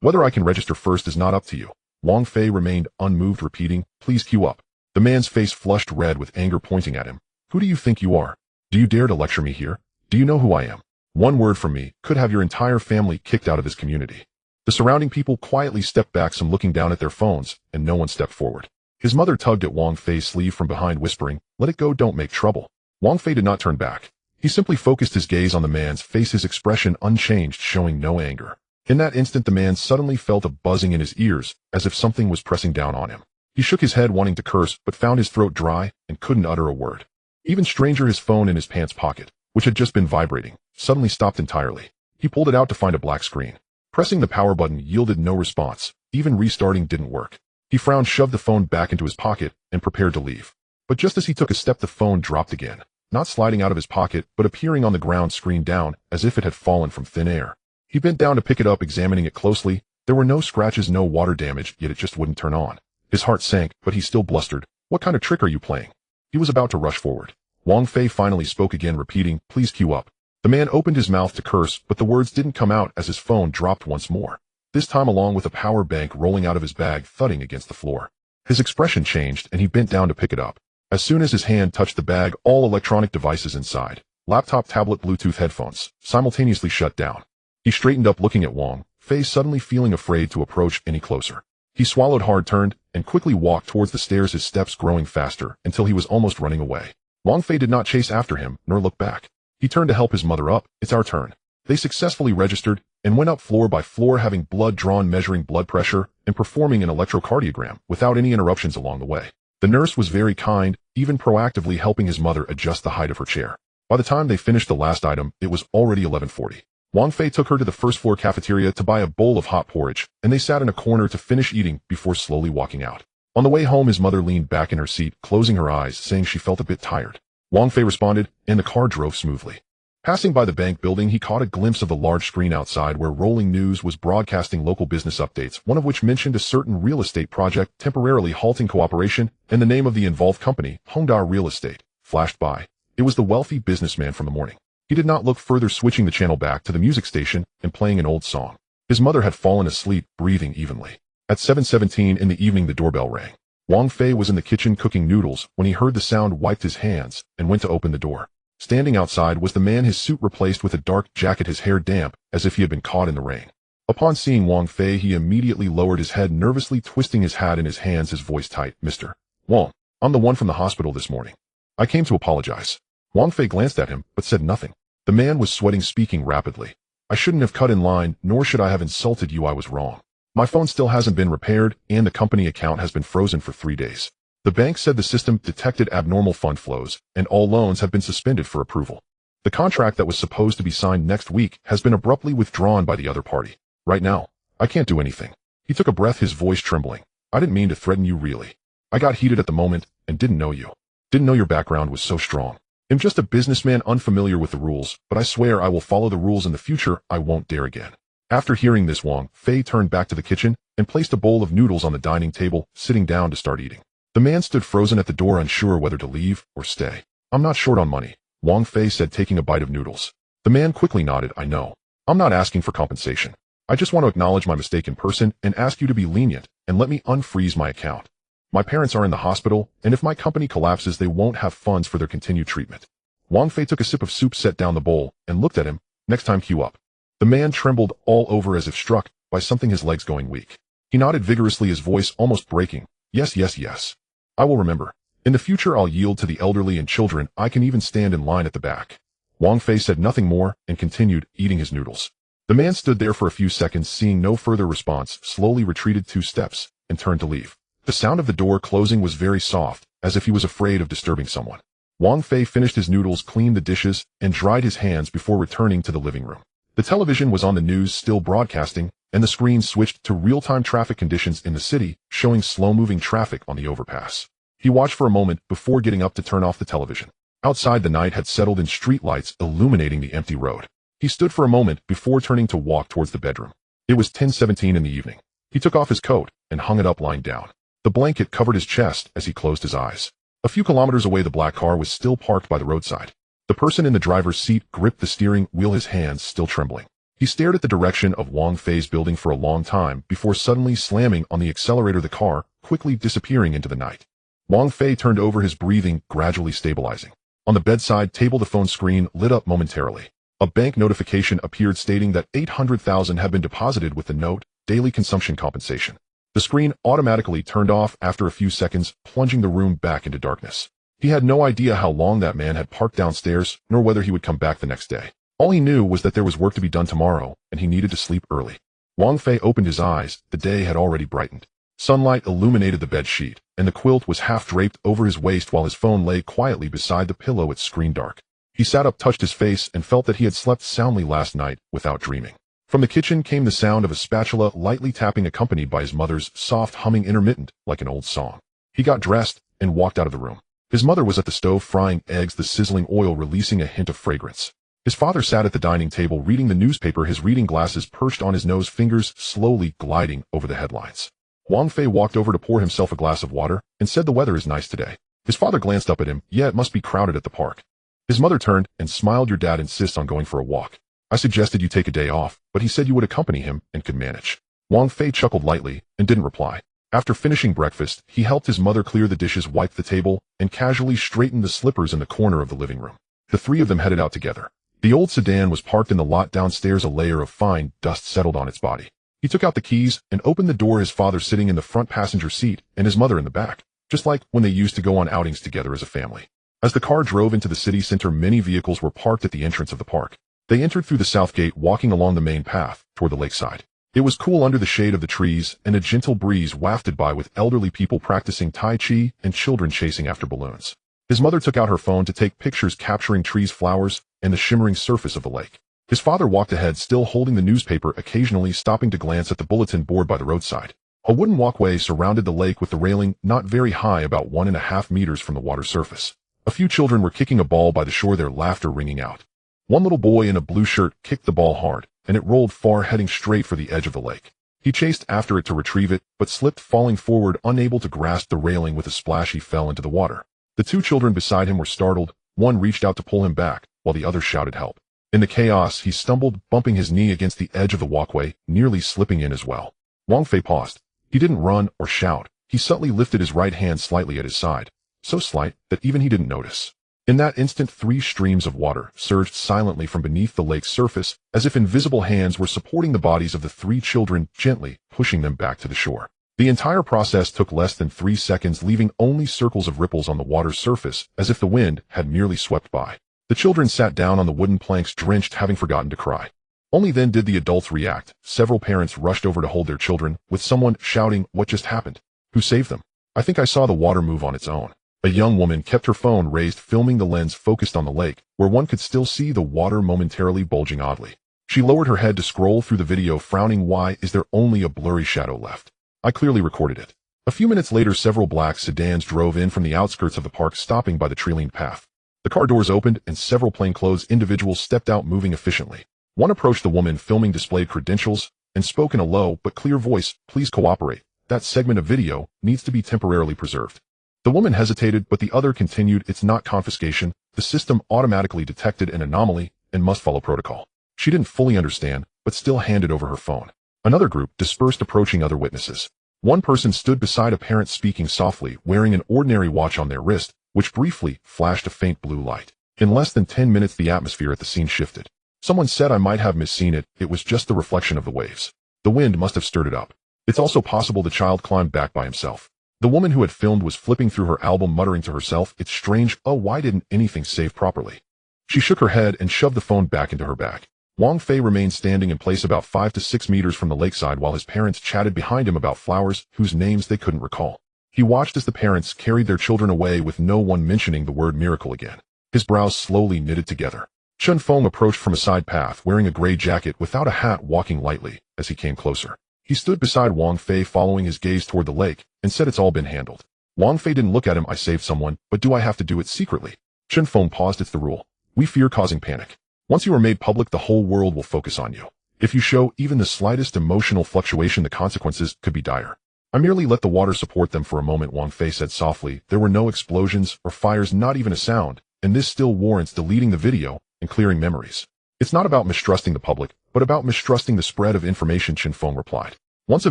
Whether I can register first is not up to you." Wang Fei remained unmoved, repeating, "Please queue up." The man's face flushed red with anger, pointing at him. "Who do you think you are? Do you dare to lecture me here? Do you know who I am? One word from me could have your entire family kicked out of this community." The surrounding people quietly stepped back, some looking down at their phones, and no one stepped forward. His mother tugged at Wang Fei's sleeve from behind, whispering, "Let it go, don't make trouble." Wang Fei did not turn back. He simply focused his gaze on the man's face, his expression unchanged, showing no anger. In that instant, the man suddenly felt a buzzing in his ears, as if something was pressing down on him. He shook his head, wanting to curse, but found his throat dry and couldn't utter a word. Even stranger, his phone in his pants pocket, which had just been vibrating, suddenly stopped entirely. He pulled it out to find a black screen. Pressing the power button yielded no response. Even restarting didn't work. He frowned, shoved the phone back into his pocket, and prepared to leave. But just as he took a step, the phone dropped again. not sliding out of his pocket, but appearing on the ground screen down, as if it had fallen from thin air. He bent down to pick it up, examining it closely. There were no scratches, no water damage, yet it just wouldn't turn on. His heart sank, but he still blustered. "What kind of trick are you playing?" He was about to rush forward. Wang Fei finally spoke again, repeating, "Please queue up." The man opened his mouth to curse, but the words didn't come out as his phone dropped once more. This time along with a power bank rolling out of his bag, thudding against the floor. His expression changed, and he bent down to pick it up. As soon as his hand touched the bag, all electronic devices inside, laptop, tablet, Bluetooth headphones, simultaneously shut down. He straightened up, looking at Wang Fei, suddenly feeling afraid to approach any closer. He swallowed hard, turned, and quickly walked towards the stairs, his steps growing faster until he was almost running away. Wang Fei did not chase after him, nor look back. He turned to help his mother up. "It's our turn." They successfully registered and went up floor by floor, having blood drawn, measuring blood pressure, and performing an electrocardiogram without any interruptions along the way. The nurse was very kind, even proactively helping his mother adjust the height of her chair. By the time they finished the last item, it was already 11:40. Wang Fei took her to the first floor cafeteria to buy a bowl of hot porridge, and they sat in a corner to finish eating before slowly walking out. On the way home, his mother leaned back in her seat, closing her eyes, saying she felt a bit tired. Wang Fei responded, and the car drove smoothly. Passing by the bank building, he caught a glimpse of the large screen outside where rolling news was broadcasting local business updates, one of which mentioned a certain real estate project temporarily halting cooperation, and the name of the involved company, Hongda Real Estate, flashed by. It was the wealthy businessman from the morning. He did not look further, switching the channel back to the music station and playing an old song. His mother had fallen asleep, breathing evenly. At 7:17 in the evening, the doorbell rang. Wang Fei was in the kitchen cooking noodles when he heard the sound, wiped his hands, and went to open the door. Standing outside was the man, his suit replaced with a dark jacket, his hair damp, as if he had been caught in the rain. Upon seeing Wang Fei, he immediately lowered his head, nervously twisting his hat in his hands, his voice tight. "Mr. Wang, I'm the one from the hospital this morning. I came to apologize." Wang Fei glanced at him, but said nothing. The man was sweating, speaking rapidly. "I shouldn't have cut in line, nor should I have insulted you. I was wrong. My phone still hasn't been repaired, and the company account has been frozen for 3 days. The bank said the system detected abnormal fund flows, and all loans have been suspended for approval. The contract that was supposed to be signed next week has been abruptly withdrawn by the other party. Right now, I can't do anything." He took a breath, his voice trembling. "I didn't mean to threaten you, really. I got heated at the moment and didn't know you. Didn't know your background was so strong. I'm just a businessman unfamiliar with the rules, but I swear I will follow the rules in the future. I won't dare again." After hearing this, Wang Fei turned back to the kitchen and placed a bowl of noodles on the dining table, sitting down to start eating. The man stood frozen at the door, unsure whether to leave or stay. "I'm not short on money," Wang Fei said, taking a bite of noodles. The man quickly nodded. "I know. I'm not asking for compensation. I just want to acknowledge my mistake in person and ask you to be lenient and let me unfreeze my account. My parents are in the hospital, and if my company collapses, they won't have funds for their continued treatment." Wang Fei took a sip of soup, set down the bowl, and looked at him. "Next time, queue up." The man trembled all over as if struck by something, his legs going weak. He nodded vigorously, his voice almost breaking. "Yes, yes, yes. I will remember. In the future, I'll yield to the elderly and children. I can even stand in line at the back." Wang Fei said nothing more and continued eating his noodles. The man stood there for a few seconds, seeing no further response, slowly retreated 2 steps, and turned to leave. The sound of the door closing was very soft, as if he was afraid of disturbing someone. Wang Fei finished his noodles, cleaned the dishes, and dried his hands before returning to the living room. The television was on, the news still broadcasting, and the screen switched to real-time traffic conditions in the city, showing slow-moving traffic on the overpass. He watched for a moment before getting up to turn off the television. Outside, the night had settled in, streetlights illuminating the empty road. He stood for a moment before turning to walk towards the bedroom. It was 10:17 in the evening. He took off his coat and hung it up, lying down. The blanket covered his chest as he closed his eyes. A few kilometers away, the black car was still parked by the roadside. The person in the driver's seat gripped the steering wheel, his hands still trembling. He stared at the direction of Wang Fei's building for a long time before suddenly slamming on the accelerator, the car quickly disappearing into the night. Wang Fei turned over, his breathing gradually stabilizing. On the bedside table, the phone screen lit up momentarily. A bank notification appeared stating that 800,000 had been deposited with the note, daily consumption compensation. The screen automatically turned off after a few seconds, plunging the room back into darkness. He had no idea how long that man had parked downstairs, nor whether he would come back the next day. All he knew was that there was work to be done tomorrow, and he needed to sleep early. Wang Fei opened his eyes. The day had already brightened. Sunlight illuminated the bed sheet, and the quilt was half draped over his waist while his phone lay quietly beside the pillow, its screen dark. He sat up, touched his face, and felt that he had slept soundly last night without dreaming. From the kitchen came the sound of a spatula lightly tapping, accompanied by his mother's soft humming, intermittent like an old song. He got dressed and walked out of the room. His mother was at the stove frying eggs, the sizzling oil releasing a hint of fragrance. His father sat at the dining table reading the newspaper, his reading glasses perched on his nose, fingers slowly gliding over the headlines. Wang Fei walked over to pour himself a glass of water and said, "The weather is nice today." His father glanced up at him. "Yeah, it must be crowded at the park." His mother turned and smiled. "Your dad insists on going for a walk. I suggested you take a day off, but he said you would accompany him and could manage." Wang Fei chuckled lightly and didn't reply. After finishing breakfast, he helped his mother clear the dishes, wiped the table, and casually straightened the slippers in the corner of the living room. The three of them headed out together. The old sedan was parked in the lot downstairs. A layer of fine dust settled on its body. He took out the keys and opened the door, his father sitting in the front passenger seat and his mother in the back, just like when they used to go on outings together as a family. As the car drove into the city center, many vehicles were parked at the entrance of the park. They entered through the south gate, walking along the main path toward the lakeside. It was cool under the shade of the trees, and a gentle breeze wafted by with elderly people practicing Tai Chi and children chasing after balloons. His mother took out her phone to take pictures capturing trees, flowers, and the shimmering surface of the lake. His father walked ahead, still holding the newspaper, occasionally stopping to glance at the bulletin board by the roadside. A wooden walkway surrounded the lake with the railing not very high, about 1.5 meters from the water surface. A few children were kicking a ball by the shore, their laughter ringing out. One little boy in a blue shirt kicked the ball hard, and it rolled far, heading straight for the edge of the lake. He chased after it to retrieve it, but slipped, falling forward, unable to grasp the railing. With a splash, he fell into the water. The two children beside him were startled. One reached out to pull him back, while the other shouted help. In the chaos, he stumbled, bumping his knee against the edge of the walkway, nearly slipping in as well. Wang Fei paused. He didn't run or shout. He subtly lifted his right hand slightly at his side, so slight that even he didn't notice. In that instant, 3 streams of water surged silently from beneath the lake's surface, as if invisible hands were supporting the bodies of the 3 children, gently pushing them back to the shore. The entire process took less than 3 seconds, leaving only circles of ripples on the water's surface, as if the wind had merely swept by. The children sat down on the wooden planks, drenched, having forgotten to cry. Only then did the adults react. Several parents rushed over to hold their children, with someone shouting, "What just happened? Who saved them?" "I think I saw the water move on its own." A young woman kept her phone raised, filming, the lens focused on the lake, where one could still see the water momentarily bulging oddly. She lowered her head to scroll through the video, frowning. "Why is there only a blurry shadow left? I clearly recorded it." A few minutes later, several black sedans drove in from the outskirts of the park, stopping by the tree-lined path. The car doors opened, and several plainclothes individuals stepped out, moving efficiently. One approached the woman filming, displayed credentials, and spoke in a low but clear voice, "Please cooperate. That segment of video needs to be temporarily preserved." The woman hesitated, but the other continued, "It's not confiscation. The system automatically detected an anomaly and must follow protocol." She didn't fully understand, but still handed over her phone. Another group dispersed, approaching other witnesses. One person stood beside a parent, speaking softly, wearing an ordinary watch on their wrist, which briefly flashed a faint blue light. In less than 10 minutes, the atmosphere at the scene shifted. Someone said, "I might have misseen it. It was just the reflection of the waves. The wind must have stirred it up. It's also possible the child climbed back by himself." The woman who had filmed was flipping through her album, muttering to herself, "It's strange. Oh, why didn't anything save properly?" She shook her head and shoved the phone back into her bag. Wang Fei remained standing in place about 5 to 6 meters from the lakeside while his parents chatted behind him about flowers whose names they couldn't recall. He watched as the parents carried their children away, with no one mentioning the word miracle again. His brows slowly knitted together. Chen Feng approached from a side path, wearing a gray jacket without a hat, walking lightly. As he came closer, he stood beside Wang Fei, following his gaze toward the lake, and said, "It's all been handled." Wang Fei didn't look at him. "I saved someone, but do I have to do it secretly?" Chen Feng paused. "It's the rule. We fear causing panic. Once you are made public, the whole world will focus on you. If you show even the slightest emotional fluctuation, the consequences could be dire." "I merely let the water support them for a moment," Wang Fei said softly. "There were no explosions or fires, not even a sound, and this still warrants deleting the video and clearing memories." "It's not about mistrusting the public, but about mistrusting the spread of information," Chen Feng replied. "Once a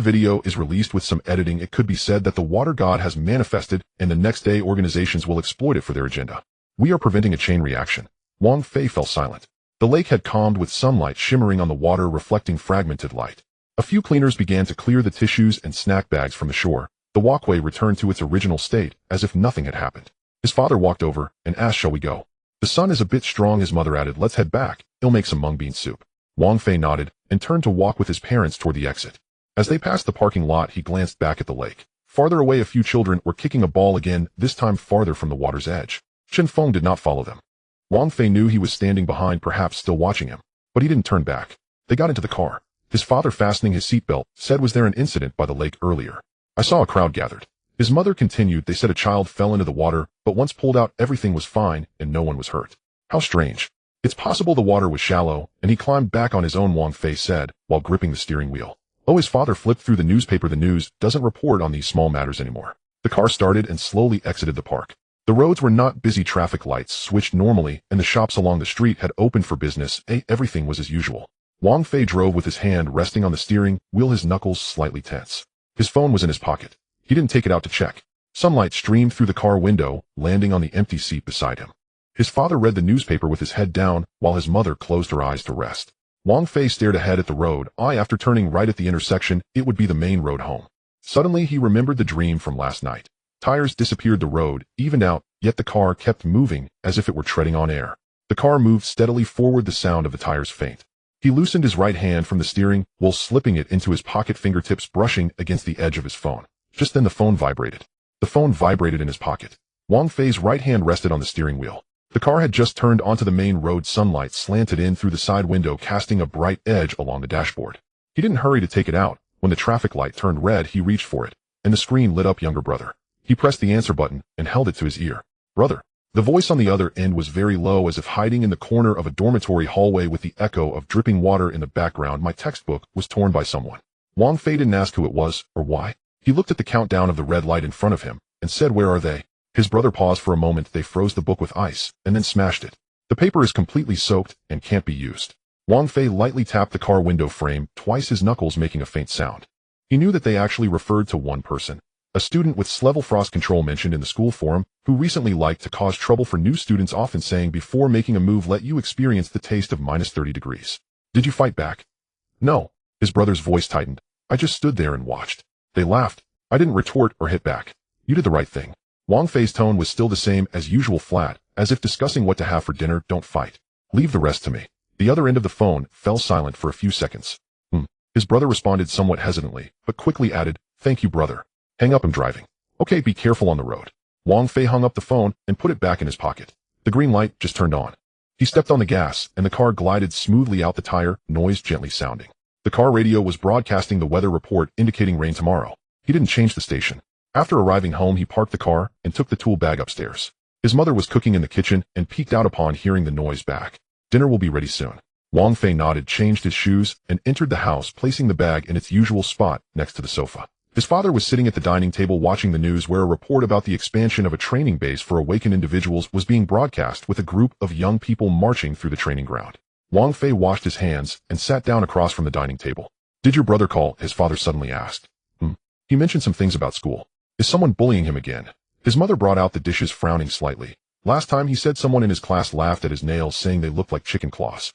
video is released with some editing, it could be said that the water god has manifested, and the next day organizations will exploit it for their agenda. We are preventing a chain reaction." Wang Fei fell silent. The lake had calmed, with sunlight shimmering on the water, reflecting fragmented light. A few cleaners began to clear the tissues and snack bags from the shore. The walkway returned to its original state, as if nothing had happened. His father walked over and asked, "Shall we go?" "The sun is a bit strong," his mother added. "Let's head back. I'll make some mung bean soup." Wang Fei nodded and turned to walk with his parents toward the exit. As they passed the parking lot, he glanced back at the lake. Farther away, a few children were kicking a ball again, this time farther from the water's edge. Chen Feng did not follow them. Wang Fei knew he was standing behind, perhaps still watching him, but he didn't turn back. They got into the car. His father, fastening his seatbelt, said, "Was there an incident by the lake earlier?" "I saw a crowd gathered." His mother continued, they said a child fell into the water, but once pulled out everything was fine and no one was hurt. How strange. It's possible the water was shallow, and he climbed back on his own, Wang Fei said, while gripping the steering wheel. Oh, his father flipped through the newspaper. The news doesn't report on these small matters anymore. The car started and slowly exited the park. The roads were not busy, traffic lights switched normally, and the shops along the street had opened for business. Everything was as usual. Wang Fei drove with his hand resting on the steering wheel, his knuckles slightly tense. His phone was in his pocket. He didn't take it out to check. Sunlight streamed through the car window, landing on the empty seat beside him. His father read the newspaper with his head down, while his mother closed her eyes to rest. Wang Fei stared ahead at the road. After turning right at the intersection, it would be the main road home. Suddenly he remembered the dream from last night. Tires disappeared, the road evened out, yet the car kept moving, as if it were treading on air. The car moved steadily forward, the sound of the tires faint. He loosened his right hand from the steering wheel, slipping it into his pocket, fingertips brushing against the edge of his phone. Just then the phone vibrated. The phone vibrated in his pocket. Wang Fei's right hand rested on the steering wheel. The car had just turned onto the main road. Sunlight slanted in through the side window, casting a bright edge along the dashboard. He didn't hurry to take it out. When the traffic light turned red, he reached for it, and the screen lit up. Younger brother. He pressed the answer button and held it to his ear. Brother. The voice on the other end was very low, as if hiding in the corner of a dormitory hallway with the echo of dripping water in the background. My textbook was torn by someone. Wang Fei didn't ask who it was or why. He looked at the countdown of the red light in front of him and said, "Where are they?" His brother paused for a moment. They froze the book with ice and then smashed it. The paper is completely soaked and can't be used. Wang Fei lightly tapped the car window frame twice, his knuckles making a faint sound. He knew that they actually referred to one person. A student with level frost control mentioned in the school forum, who recently liked to cause trouble for new students, often saying, "Before making a move, let you experience the taste of -30 degrees. Did you fight back?" "No." His brother's voice tightened. "I just stood there and watched. They laughed. I didn't retort or hit back. You did the right thing." Wang Fei's tone was still the same as usual, flat, as if discussing what to have for dinner. "Don't fight. Leave the rest to me." The other end of the phone fell silent for a few seconds. His brother responded somewhat hesitantly, but quickly added, "Thank you, brother. Hang up, I'm driving." "Okay, be careful on the road." Wang Fei hung up the phone and put it back in his pocket. The green light just turned on. He stepped on the gas, and the car glided smoothly out, the tire noise gently sounding. The car radio was broadcasting the weather report indicating rain tomorrow. He didn't change the station. After arriving home, he parked the car and took the tool bag upstairs. His mother was cooking in the kitchen and peeked out upon hearing the noise back. "Dinner will be ready soon." Wang Fei nodded, changed his shoes, and entered the house, placing the bag in its usual spot next to the sofa. His father was sitting at the dining table watching the news, where a report about the expansion of a training base for awakened individuals was being broadcast, with a group of young people marching through the training ground. Wang Fei washed his hands and sat down across from the dining table. "Did your brother call?" his father suddenly asked. He mentioned some things about school. "Is someone bullying him again?" His mother brought out the dishes, frowning slightly. "Last time he said someone in his class laughed at his nails, saying they looked like chicken claws.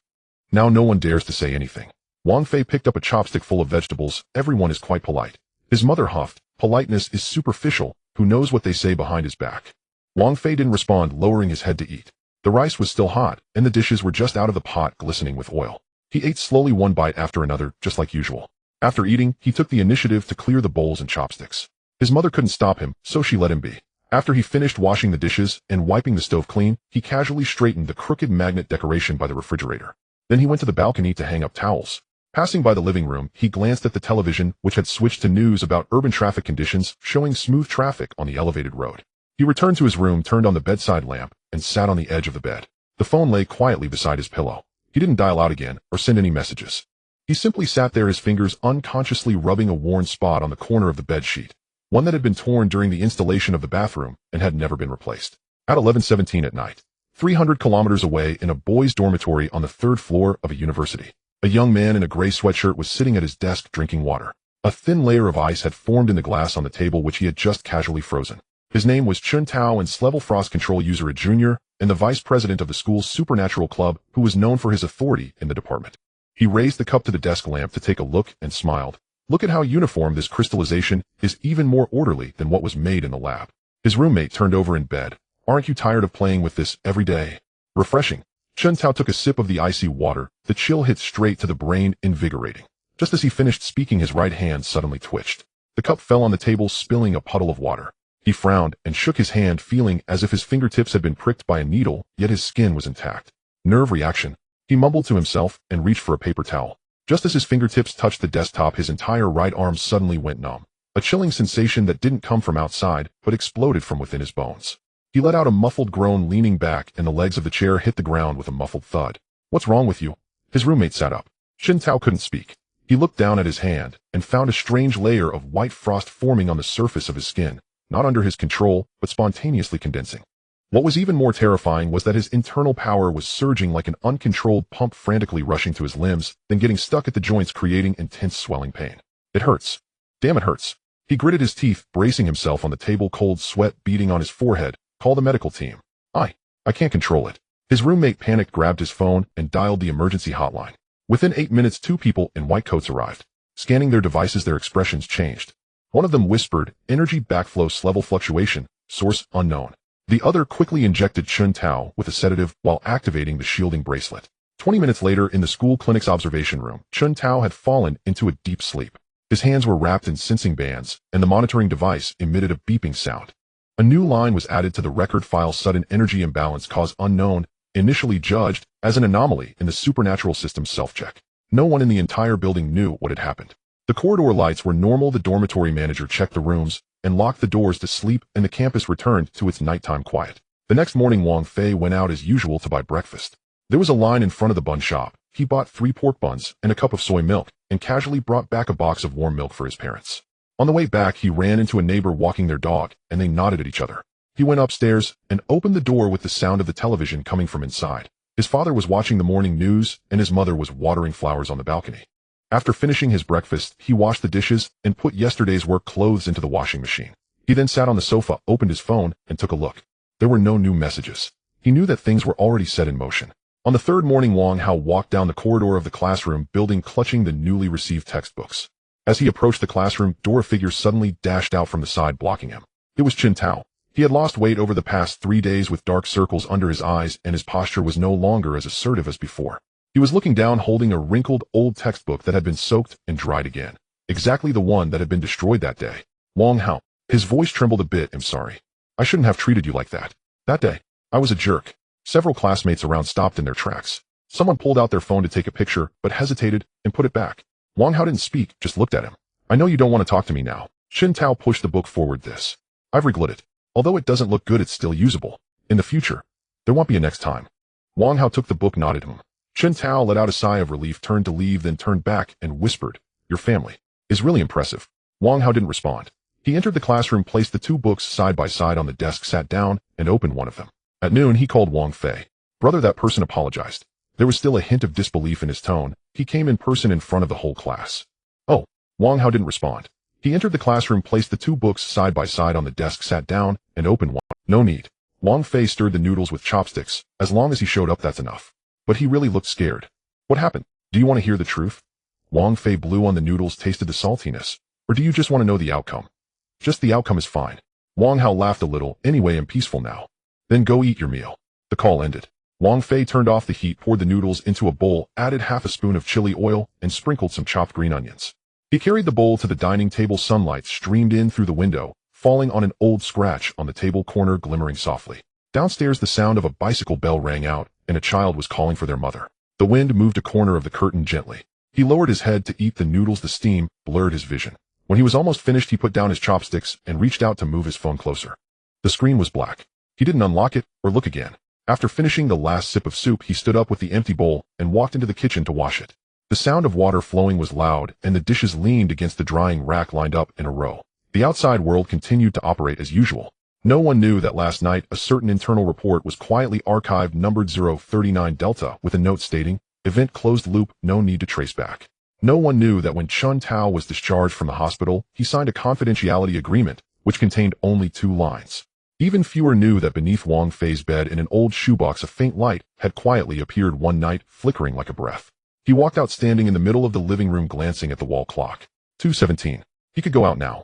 Now no one dares to say anything." Wang Fei picked up a chopstick full of vegetables. "Everyone is quite polite." His mother huffed. "Politeness is superficial. Who knows what they say behind his back?" Wang Fei didn't respond, lowering his head to eat. The rice was still hot, and the dishes were just out of the pot, glistening with oil. He ate slowly, one bite after another, just like usual. After eating, he took the initiative to clear the bowls and chopsticks. His mother couldn't stop him, so she let him be. After he finished washing the dishes and wiping the stove clean, he casually straightened the crooked magnet decoration by the refrigerator. Then he went to the balcony to hang up towels. Passing by the living room, he glanced at the television, which had switched to news about urban traffic conditions, showing smooth traffic on the elevated road. He returned to his room, turned on the bedside lamp, and sat on the edge of the bed. The phone lay quietly beside his pillow. He didn't dial out again or send any messages. He simply sat there, his fingers unconsciously rubbing a worn spot on the corner of the bed sheet, one that had been torn during the installation of the bathroom and had never been replaced. At 11:17 at night, 300 kilometers away, in a boys' dormitory on the 3rd floor of a university, a young man in a gray sweatshirt was sitting at his desk drinking water. A thin layer of ice had formed in the glass on the table, which he had just casually frozen. His name was Chun Tao, and level frost control user, a junior, and the vice president of the school's supernatural club, who was known for his authority in the department. He raised the cup to the desk lamp to take a look and smiled. "Look at how uniform this crystallization is, even more orderly than what was made in the lab." His roommate turned over in bed. "Aren't you tired of playing with this every day?" "Refreshing." Chun Tao took a sip of the icy water. The chill hit straight to the brain, invigorating. Just as he finished speaking, his right hand suddenly twitched. The cup fell on the table, spilling a puddle of water. He frowned and shook his hand, feeling as if his fingertips had been pricked by a needle, yet his skin was intact. "Nerve reaction." He mumbled to himself and reached for a paper towel. Just as his fingertips touched the desktop, his entire right arm suddenly went numb. a chilling sensation that didn't come from outside but exploded from within his bones. He let out a muffled groan, leaning back, and the legs of the chair hit the ground with a muffled thud. "What's wrong with you?" His roommate sat up. Chen Tao couldn't speak. He looked down at his hand and found a strange layer of white frost forming on the surface of his skin, not under his control, but spontaneously condensing. What was even more terrifying was that his internal power was surging like an uncontrolled pump, frantically rushing to his limbs, then getting stuck at the joints, creating intense swelling pain. "It hurts. Damn, it hurts." He gritted his teeth, bracing himself on the table, cold sweat beading on his forehead. "Call the medical team." I can't control it." His roommate panicked, grabbed his phone, and dialed the emergency hotline. Within 8 minutes, 2 people in white coats arrived. Scanning their devices, their expressions changed. One of them whispered, "Energy backflow level fluctuation, source unknown." The other quickly injected Chen Tao with a sedative while activating the shielding bracelet. 20 minutes later, in the school clinic's observation room, Chen Tao had fallen into a deep sleep. His hands were wrapped in sensing bands, and the monitoring device emitted a beeping sound. A new line was added to the record file: sudden energy imbalance, cause unknown, initially judged as an anomaly in the supernatural system's self-check. No one in the entire building knew what had happened. The corridor lights were normal. The dormitory manager checked the rooms and locked the doors to sleep, and the campus returned to its nighttime quiet. The next morning, Wang Fei went out as usual to buy breakfast. There was a line in front of the bun shop. He bought 3 pork buns and a cup of soy milk, and casually brought back a box of warm milk for his parents. On the way back, he ran into a neighbor walking their dog, and they nodded at each other. He went upstairs and opened the door with the sound of the television coming from inside. His father was watching the morning news, and his mother was watering flowers on the balcony. After finishing his breakfast, he washed the dishes and put yesterday's work clothes into the washing machine. He then sat on the sofa, opened his phone, and took a look. There were no new messages. He knew that things were already set in motion. On the third morning, Wang Hao walked down the corridor of the classroom building, clutching the newly received textbooks. As he approached the classroom door, a figure suddenly dashed out from the side, blocking him. It was Chen Tao. He had lost weight over the past 3 days, with dark circles under his eyes, and his posture was no longer as assertive as before. He was looking down, holding a wrinkled old textbook that had been soaked and dried again. Exactly the one that had been destroyed that day. "Wang Hao." His voice trembled a bit. "I'm sorry. I shouldn't have treated you like that. That day, I was a jerk." Several classmates around stopped in their tracks. Someone pulled out their phone to take a picture, but hesitated and put it back. Wang Hao didn't speak, just looked at him. "I know you don't want to talk to me now." Chen Tao pushed the book forward. "I've reglit it. Although it doesn't look good, it's still usable. In the future, there won't be a next time." Wang Hao took the book, nodded at him. Chen Tao let out a sigh of relief, turned to leave, then turned back and whispered, "Your family is really impressive." Wang Hao didn't respond. He entered the classroom, placed the 2 books side by side on the desk, sat down, and opened one of them. At noon, he called Wang Fei. "Brother," that person apologized. There was still a hint of disbelief in his tone. He came in person in front of the whole class. "Oh." Wang Hao didn't respond. He entered the classroom, placed the 2 books side by side on the desk, sat down, and opened one. "No need." Wang Fei stirred the noodles with chopsticks. "As long as he showed up, that's enough." But he really looked scared. "What happened? Do you want to hear the truth?" Wang Fei blew on the noodles, tasted the saltiness. "Or do you just want to know the outcome?" "Just the outcome is fine." Wang Hao laughed a little. "Anyway, I'm peaceful now." "Then go eat your meal." The call ended. Wang Fei turned off the heat, poured the noodles into a bowl, added half a spoon of chili oil, and sprinkled some chopped green onions. He carried the bowl to the dining table. Sunlight streamed in through the window, falling on an old scratch on the table corner, glimmering softly. Downstairs, the sound of a bicycle bell rang out, and a child was calling for their mother. The wind moved a corner of the curtain gently. He lowered his head to eat the noodles. The steam blurred his vision. When he was almost finished, he put down his chopsticks and reached out to move his phone closer. The screen was black. He didn't unlock it or look again. After finishing the last sip of soup, he stood up with the empty bowl and walked into the kitchen to wash it. The sound of water flowing was loud, and the dishes leaned against the drying rack lined up in a row. The outside world continued to operate as usual. No one knew that last night a certain internal report was quietly archived, numbered 039 Delta, with a note stating, "Event closed loop, no need to trace back." No one knew that when Chen Tao was discharged from the hospital, he signed a confidentiality agreement, which contained only 2 lines. Even fewer knew that beneath Wang Fei's bed in an old shoebox a faint light had quietly appeared one night, flickering like a breath. He walked out, standing in the middle of the living room, glancing at the wall clock. 2:17. He could go out now.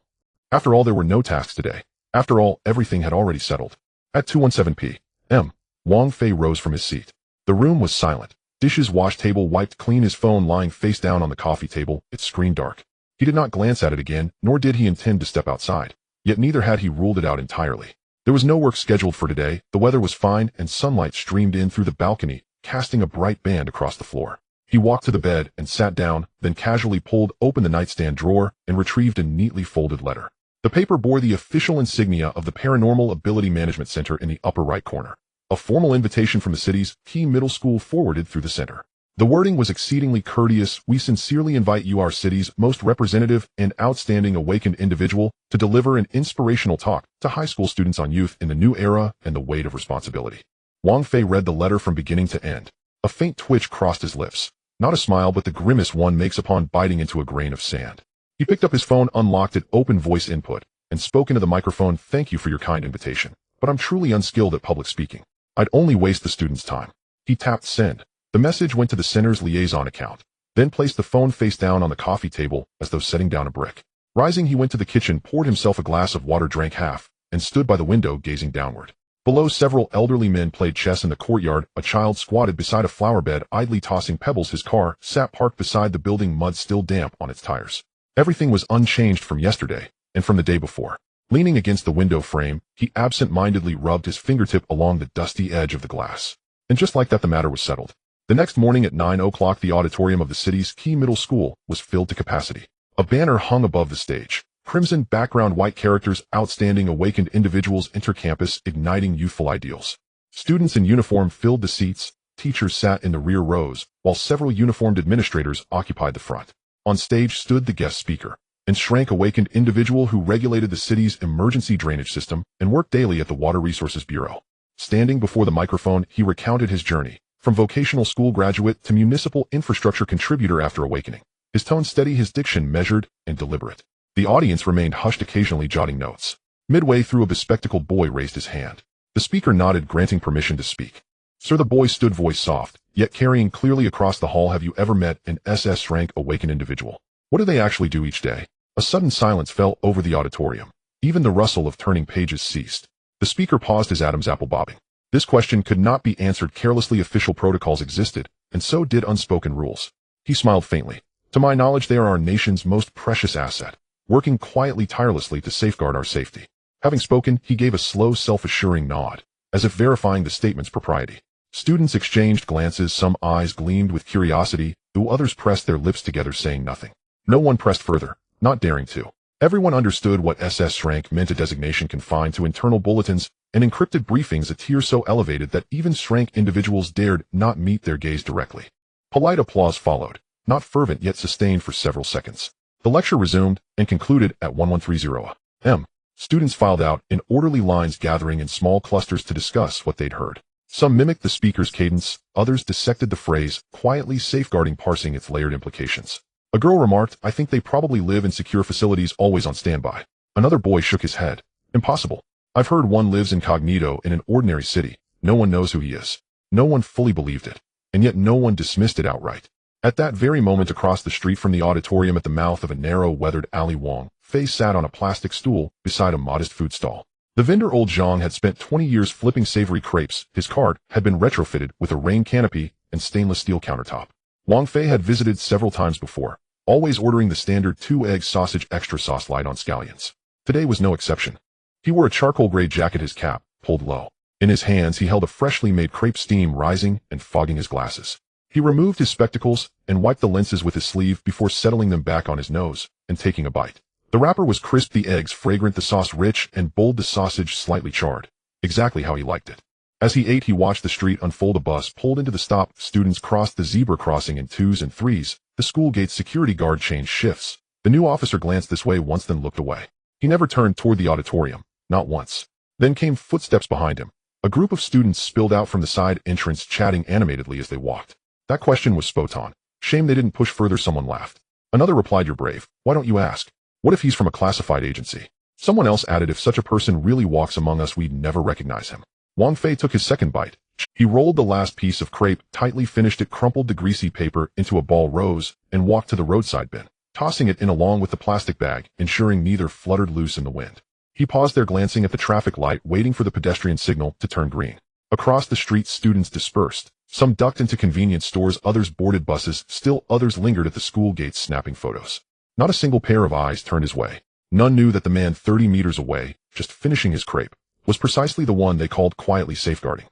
After all, there were no tasks today. After all, everything had already settled. At 2:17 p.m., Wang Fei rose from his seat. The room was silent. Dishes washed, table wiped clean, his phone lying face down on the coffee table, its screen dark. He did not glance at it again, nor did he intend to step outside. Yet neither had he ruled it out entirely. There was no work scheduled for today, the weather was fine, and sunlight streamed in through the balcony, casting a bright band across the floor. He walked to the bed and sat down, then casually pulled open the nightstand drawer and retrieved a neatly folded letter. The paper bore the official insignia of the Paranormal Ability Management Center in the upper right corner. A formal invitation from the city's key middle school forwarded through the center. The wording was exceedingly courteous. We sincerely invite you, our city's most representative and outstanding awakened individual, to deliver an inspirational talk to high school students on youth in the new era and the weight of responsibility. Wang Fei read the letter from beginning to end. A faint twitch crossed his lips. Not a smile, but the grimace one makes upon biting into a grain of sand. He picked up his phone, unlocked it, opened voice input, and spoke into the microphone. Thank you for your kind invitation, but I'm truly unskilled at public speaking. I'd only waste the student's time. He tapped send. The message went to the center's liaison account, then placed the phone face down on the coffee table as though setting down a brick. Rising, he went to the kitchen, poured himself a glass of water, drank half, and stood by the window gazing downward. Below, several elderly men played chess in the courtyard. A child squatted beside a flower bed, idly tossing pebbles. His car sat parked beside the building, mud still damp on its tires. Everything was unchanged from yesterday and from the day before. Leaning against the window frame, he absent-mindedly rubbed his fingertip along the dusty edge of the glass. And just like that, the matter was settled. The next morning at 9 o'clock, the auditorium of the city's key middle school was filled to capacity. A banner hung above the stage. Crimson background, white characters, outstanding awakened individuals, intercampus, igniting youthful ideals. Students in uniform filled the seats, teachers sat in the rear rows, while several uniformed administrators occupied the front. On stage stood the guest speaker, an SSS-Rank awakened individual who regulated the city's emergency drainage system and worked daily at the Water Resources Bureau. Standing before the microphone, he recounted his journey, from vocational school graduate to municipal infrastructure contributor after awakening. His tone steady, his diction measured and deliberate. The audience remained hushed, occasionally jotting notes. Midway through, a bespectacled boy raised his hand. The speaker nodded, granting permission to speak. Sir, the boy stood, voice soft, yet carrying clearly across the hall. Have you ever met an SSS-Rank awakened individual? What do they actually do each day? A sudden silence fell over the auditorium. Even the rustle of turning pages ceased. The speaker paused, his Adam's apple bobbing. This question could not be answered carelessly. Official protocols existed, and so did unspoken rules. He smiled faintly. To my knowledge, they are our nation's most precious asset, working quietly, tirelessly to safeguard our safety. Having spoken, he gave a slow, self-assuring nod, as if verifying the statement's propriety. Students exchanged glances. Some eyes gleamed with curiosity, though others pressed their lips together, saying nothing. No one pressed further, not daring to. Everyone understood what SSS-Rank meant, a designation confined to internal bulletins and encrypted briefings, a tier so elevated that even SSS-Rank individuals dared not meet their gaze directly. Polite applause followed, not fervent yet sustained for several seconds. The lecture resumed and concluded at 1130 a.m. Students filed out in orderly lines, gathering in small clusters to discuss what they'd heard. Some mimicked the speaker's cadence, others dissected the phrase, quietly safeguarding, parsing its layered implications. A girl remarked, I think they probably live in secure facilities, always on standby. Another boy shook his head. Impossible. I've heard one lives incognito in an ordinary city. No one knows who he is. No one fully believed it, and yet no one dismissed it outright. At that very moment, across the street from the auditorium, at the mouth of a narrow, weathered alley, Wang Fei sat on a plastic stool beside a modest food stall. The vendor, old Zhang, had spent 20 years flipping savory crepes. His cart had been retrofitted with a rain canopy and stainless steel countertop. Wang Fei had visited several times before, always ordering the standard 2-egg sausage, extra sauce, light on scallions. Today was no exception. He wore a charcoal gray jacket, his cap pulled low. In his hands he held a freshly made crepe, steam rising and fogging his glasses. He removed his spectacles and wiped the lenses with his sleeve before settling them back on his nose and taking a bite. The wrapper was crisp, the eggs fragrant, the sauce rich and bold, the sausage slightly charred. Exactly how he liked it. As he ate, he watched the street unfold. A bus pulled into the stop. Students crossed the zebra crossing in 2s and 3s. The school gate security guard changed shifts. The new officer glanced this way once, then looked away. He never turned toward the auditorium, not once. Then came footsteps behind him. A group of students spilled out from the side entrance, chatting animatedly as they walked. That question was spot on. Shame they didn't push further, someone laughed. Another replied, you're brave. Why don't you ask? What if he's from a classified agency? Someone else added, if such a person really walks among us, we'd never recognize him. Wang Fei took his second bite. He rolled the last piece of crepe, tightly finished it, crumpled the greasy paper into a ball, rose, and walked to the roadside bin, tossing it in along with the plastic bag, ensuring neither fluttered loose in the wind. He paused there, glancing at the traffic light, waiting for the pedestrian signal to turn green. Across the street, students dispersed. Some ducked into convenience stores, others boarded buses, still others lingered at the school gates, snapping photos. Not a single pair of eyes turned his way. None knew that the man 30 meters away, just finishing his crepe, was precisely the one they called quietly safeguarding.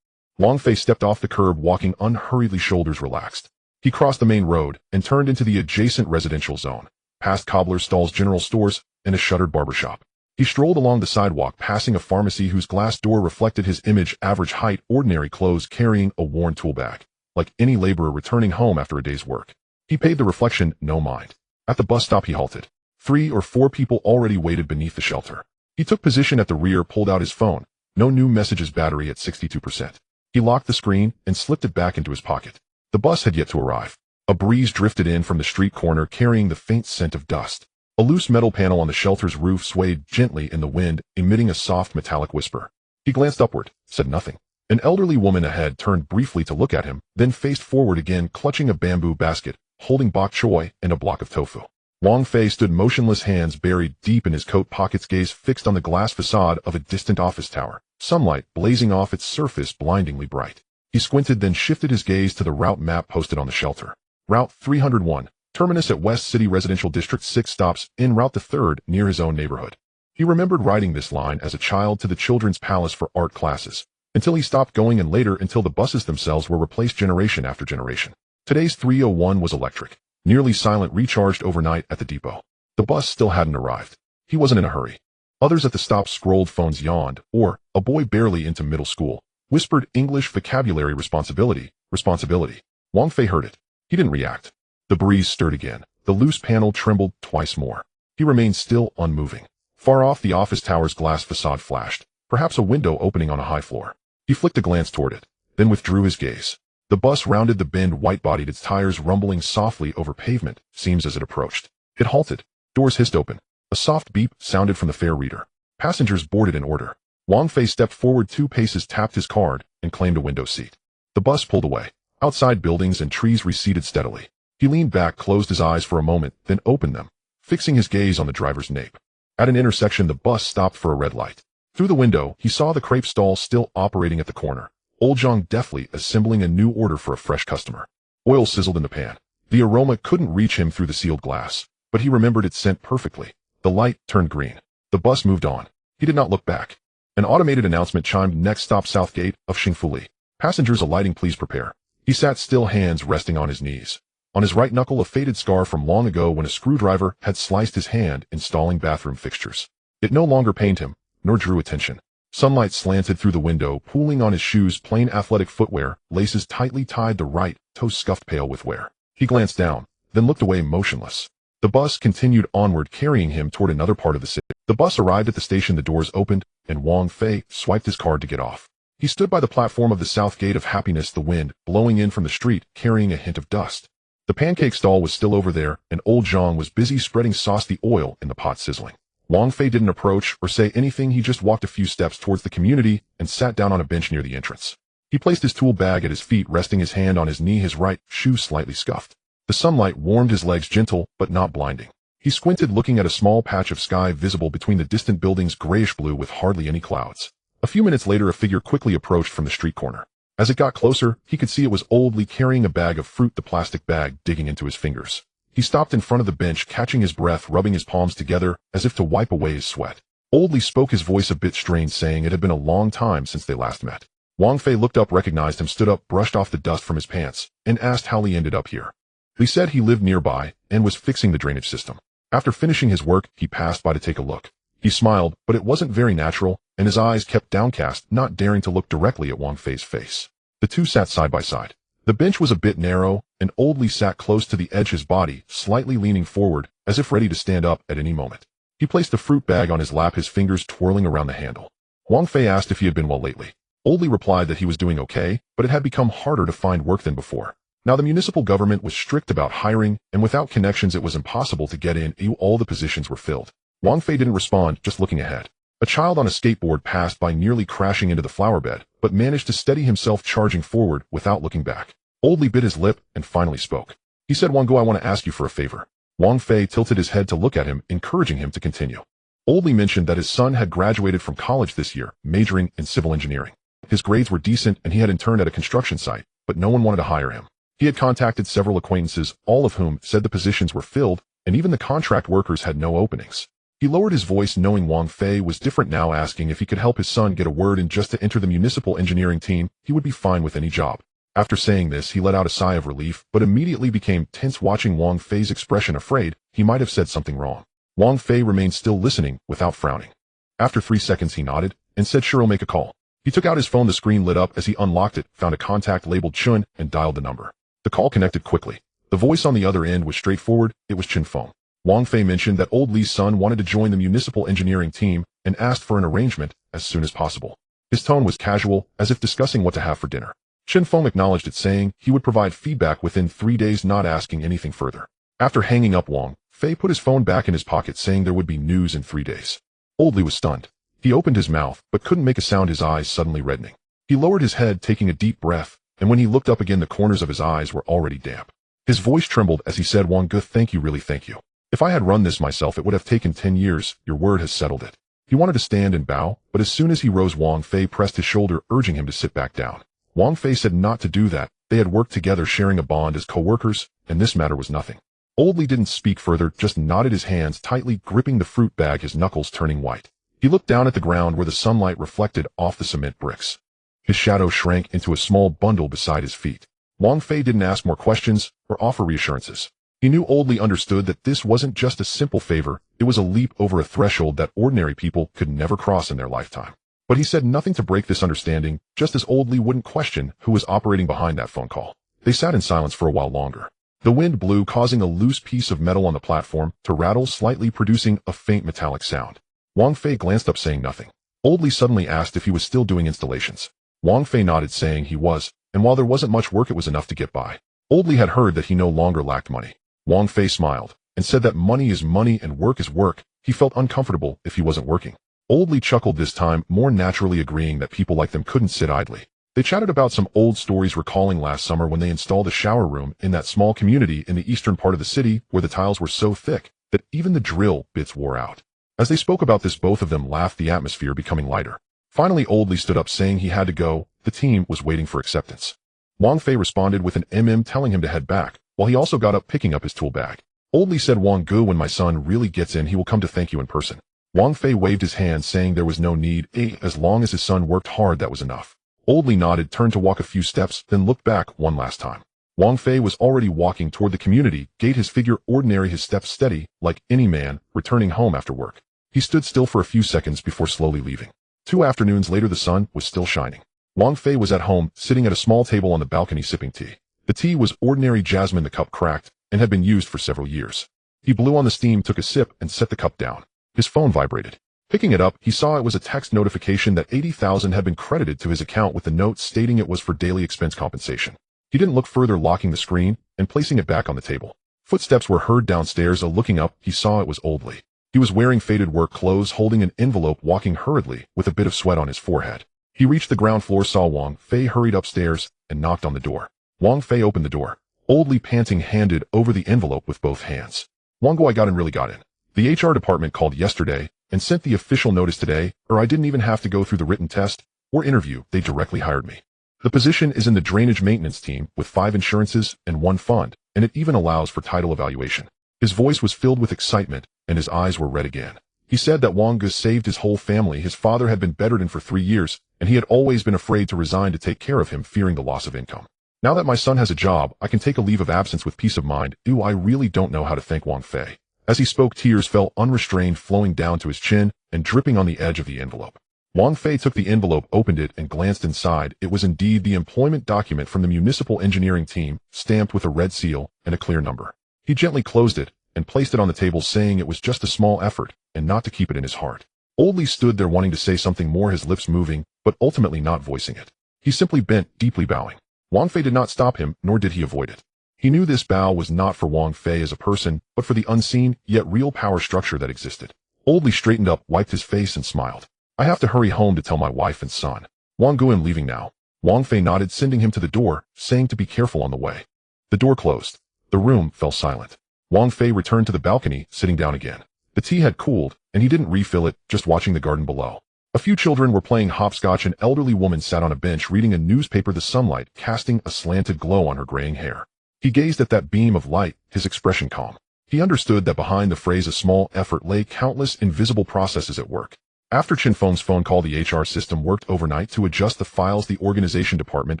Wang Fei stepped off the curb, walking unhurriedly, shoulders relaxed. He crossed the main road and turned into the adjacent residential zone, past cobbler stalls, general stores, and a shuttered barbershop. He strolled along the sidewalk, passing a pharmacy whose glass door reflected his image, average height, ordinary clothes, carrying a worn tool bag, like any laborer returning home after a day's work. He paid the reflection no mind. At the bus stop he halted. 3 or 4 people already waited beneath the shelter. He took position at the rear, pulled out his phone. No new messages, battery at 62%. He locked the screen and slipped it back into his pocket. The bus had yet to arrive. A breeze drifted in from the street corner, carrying the faint scent of dust. A loose metal panel on the shelter's roof swayed gently in the wind, emitting a soft metallic whisper. He glanced upward, said nothing. An elderly woman ahead turned briefly to look at him, then faced forward again, clutching a bamboo basket, holding bok choy and a block of tofu. Wang Fei stood motionless, hands buried deep in his coat pockets, gaze fixed on the glass facade of a distant office tower, sunlight blazing off its surface blindingly bright. He squinted, then shifted his gaze to the route map posted on the shelter. Route 301, terminus at West City Residential District, 6 stops, en route to 3rd, near his own neighborhood. He remembered riding this line as a child to the Children's Palace for art classes, until he stopped going, and later until the buses themselves were replaced generation after generation. Today's 301 was electric, nearly silent, recharged overnight at the depot. The bus still hadn't arrived. He wasn't in a hurry. Others at the stop scrolled phones, yawned, or, a boy barely into middle school, whispered English vocabulary, responsibility, responsibility. Wang Fei heard it. He didn't react. The breeze stirred again. The loose panel trembled twice more. He remained still, unmoving. Far off, the office tower's glass facade flashed, perhaps a window opening on a high floor. He flicked a glance toward it, then withdrew his gaze. The bus rounded the bend, white-bodied, its tires rumbling softly over pavement seams as it approached. It halted. Doors hissed open. A soft beep sounded from the fare reader. Passengers boarded in order. Wang Fei stepped forward 2 paces, tapped his card, and claimed a window seat. The bus pulled away. Outside, buildings and trees receded steadily. He leaned back, closed his eyes for a moment, then opened them, fixing his gaze on the driver's nape. At an intersection, the bus stopped for a red light. Through the window, he saw the crepe stall still operating at the corner, Old Zhang deftly assembling a new order for a fresh customer. Oil sizzled in the pan. The aroma couldn't reach him through the sealed glass, but he remembered its scent perfectly. The light turned green. The bus moved on. He did not look back. An automated announcement chimed, next stop South Gate of Xingfuli. Passengers alighting, please prepare. He sat still, hands resting on his knees. On his right knuckle, a faded scar from long ago when a screwdriver had sliced his hand installing bathroom fixtures. It no longer pained him, nor drew attention. Sunlight slanted through the window, pooling on his shoes, plain athletic footwear, laces tightly tied, the right toe scuffed pale with wear. He glanced down, then looked away, motionless. The bus continued onward, carrying him toward another part of the city. The bus arrived at the station, the doors opened, and Wang Fei swiped his card to get off. He stood by the platform of the South Gate of Happiness, the wind blowing in from the street, carrying a hint of dust. The pancake stall was still over there, and old Zhang was busy spreading sauce, the oil in the pot sizzling. Wang Fei didn't approach or say anything. He just walked a few steps towards the community and sat down on a bench near the entrance. He placed his tool bag at his feet, resting his hand on his knee, his right shoe slightly scuffed. The sunlight warmed his legs, gentle but not blinding. He squinted, looking at a small patch of sky visible between the distant buildings, grayish blue with hardly any clouds. A few minutes later, a figure quickly approached from the street corner. As it got closer, he could see it was Old Li, carrying a bag of fruit, the plastic bag digging into his fingers. He stopped in front of the bench, catching his breath, rubbing his palms together as if to wipe away his sweat. Old Li spoke, his voice a bit strained, saying it had been a long time since they last met. Wang Fei looked up, recognized him, stood up, brushed off the dust from his pants, and asked how Li ended up here. Li said he lived nearby and was fixing the drainage system. After finishing his work, he passed by to take a look. He smiled, but it wasn't very natural, and his eyes kept downcast, not daring to look directly at Wang Fei's face. The two sat side by side. The bench was a bit narrow, and Old Li sat close to the edge, his body slightly leaning forward, as if ready to stand up at any moment. He placed the fruit bag on his lap, his fingers twirling around the handle. Wang Fei asked if he had been well lately. Old Li replied that he was doing okay, but it had become harder to find work than before. Now the municipal government was strict about hiring, and without connections it was impossible to get in. All the positions were filled. Wang Fei didn't respond, just looking ahead. A child on a skateboard passed by, nearly crashing into the flower bed, but managed to steady himself, charging forward without looking back. Old Li bit his lip and finally spoke. He said, Wang Go, I want to ask you for a favor. Wang Fei tilted his head to look at him, encouraging him to continue. Old Li mentioned that his son had graduated from college this year, majoring in civil engineering. His grades were decent and he had interned at a construction site, but no one wanted to hire him. He had contacted several acquaintances, all of whom said the positions were filled, and even the contract workers had no openings. He lowered his voice, knowing Wang Fei was different now, asking if he could help his son get a word in just to enter the municipal engineering team. He would be fine with any job. After saying this, he let out a sigh of relief, but immediately became tense watching Wang Fei's expression, afraid he might have said something wrong. Wang Fei remained still, listening without frowning. After 3 seconds he nodded and said sure, I'll make a call. He took out his phone. The screen lit up as he unlocked it, found a contact labeled Chun, and dialed the number. The call connected quickly. The voice on the other end was straightforward. It was Chen Feng. Wang Fei mentioned that old Li's son wanted to join the municipal engineering team and asked for an arrangement as soon as possible. His tone was casual, as if discussing what to have for dinner. Chen Feng acknowledged it, saying he would provide feedback within 3 days, not asking anything further. After hanging up, Wang Fei put his phone back in his pocket, saying there would be news in 3 days. Old Li was stunned. He opened his mouth, but couldn't make a sound, his eyes suddenly reddening. He lowered his head, taking a deep breath, and when he looked up again, the corners of his eyes were already damp. His voice trembled as he said, Wang Gu, thank you, really thank you. If I had run this myself, it would have taken 10 years. Your word has settled it. He wanted to stand and bow, but as soon as he rose, Wang Fei pressed his shoulder, urging him to sit back down. Wang Fei said not to do that. They had worked together, sharing a bond as co-workers, and this matter was nothing. Old Li didn't speak further, just nodded, his hands tightly gripping the fruit bag, his knuckles turning white. He looked down at the ground where the sunlight reflected off the cement bricks. His shadow shrank into a small bundle beside his feet. Wang Fei didn't ask more questions or offer reassurances. He knew Old Li understood that this wasn't just a simple favor, it was a leap over a threshold that ordinary people could never cross in their lifetime. But he said nothing to break this understanding, just as Old Li wouldn't question who was operating behind that phone call. They sat in silence for a while longer. The wind blew, causing a loose piece of metal on the platform to rattle slightly, producing a faint metallic sound. Wang Fei glanced up, saying nothing. Old Li suddenly asked if he was still doing installations. Wang Fei nodded, saying he was, and while there wasn't much work, it was enough to get by. Old Li had heard that he no longer lacked money. Wang Fei smiled and said that money is money and work is work. He felt uncomfortable if he wasn't working. Old Li chuckled this time, more naturally, agreeing that people like them couldn't sit idly. They chatted about some old stories, recalling last summer when they installed a shower room in that small community in the eastern part of the city where the tiles were so thick that even the drill bits wore out. As they spoke about this, both of them laughed, the atmosphere becoming lighter. Finally, Old Li stood up, saying he had to go. The team was waiting for acceptance. Wang Fei responded with an telling him to head back, while he also got up, picking up his tool bag. Old Li said, Wang Gu, when my son really gets in, he will come to thank you in person. Wang Fei waved his hand, saying there was no need. As long as his son worked hard, that was enough. Old Li nodded, turned to walk a few steps, then looked back one last time. Wang Fei was already walking toward the community gate, his figure ordinary, his steps steady, like any man returning home after work. He stood still for a few seconds before slowly leaving. 2 afternoons later, the sun was still shining. Wang Fei was at home, sitting at a small table on the balcony, sipping tea. The tea was ordinary jasmine, the cup cracked, and had been used for several years. He blew on the steam, took a sip, and set the cup down. His phone vibrated. Picking it up, he saw it was a text notification that 80,000 had been credited to his account, with the note stating it was for daily expense compensation. He didn't look further, locking the screen and placing it back on the table. Footsteps were heard downstairs. Looking up, he saw it was Old Li. He was wearing faded work clothes, holding an envelope, walking hurriedly with a bit of sweat on his forehead. He reached the ground floor, saw Wang Fei, hurried upstairs, and knocked on the door. Wang Fei opened the door. Old Li, panting, handed over the envelope with both hands. Wang Gu, I got in, really got in. The HR department called yesterday and sent the official notice today, or I didn't even have to go through the written test or interview. They directly hired me. The position is in the drainage maintenance team with 5 insurances and 1 fund, and it even allows for title evaluation. His voice was filled with excitement, and his eyes were red again. He said that Wang Gu saved his whole family. His father had been bedridden for 3 years, and he had always been afraid to resign to take care of him, fearing the loss of income. Now that my son has a job, I can take a leave of absence with peace of mind. I really don't know how to thank Wang Fei. As he spoke, tears fell unrestrained, flowing down to his chin and dripping on the edge of the envelope. Wang Fei took the envelope, opened it, and glanced inside. It was indeed the employment document from the municipal engineering team, stamped with a red seal and a clear number. He gently closed it and placed it on the table, saying it was just a small effort and not to keep it in his heart. Old Li stood there, wanting to say something more, his lips moving, but ultimately not voicing it. He simply bent, deeply bowing. Wang Fei did not stop him, nor did he avoid it. He knew this bow was not for Wang Fei as a person, but for the unseen, yet real power structure that existed. Old Li straightened up, wiped his face, and smiled. I have to hurry home to tell my wife and son. Wang Gu, I'm leaving now. Wang Fei nodded, sending him to the door, saying to be careful on the way. The door closed. The room fell silent. Wang Fei returned to the balcony, sitting down again. The tea had cooled, and he didn't refill it, just watching the garden below. A few children were playing hopscotch. An elderly woman sat on a bench reading a newspaper, the sunlight casting a slanted glow on her graying hair. He gazed at that beam of light, his expression calm. He understood that behind the phrase a small effort lay countless invisible processes at work. After Chin Feng's phone call, the HR system worked overnight to adjust the files. The organization department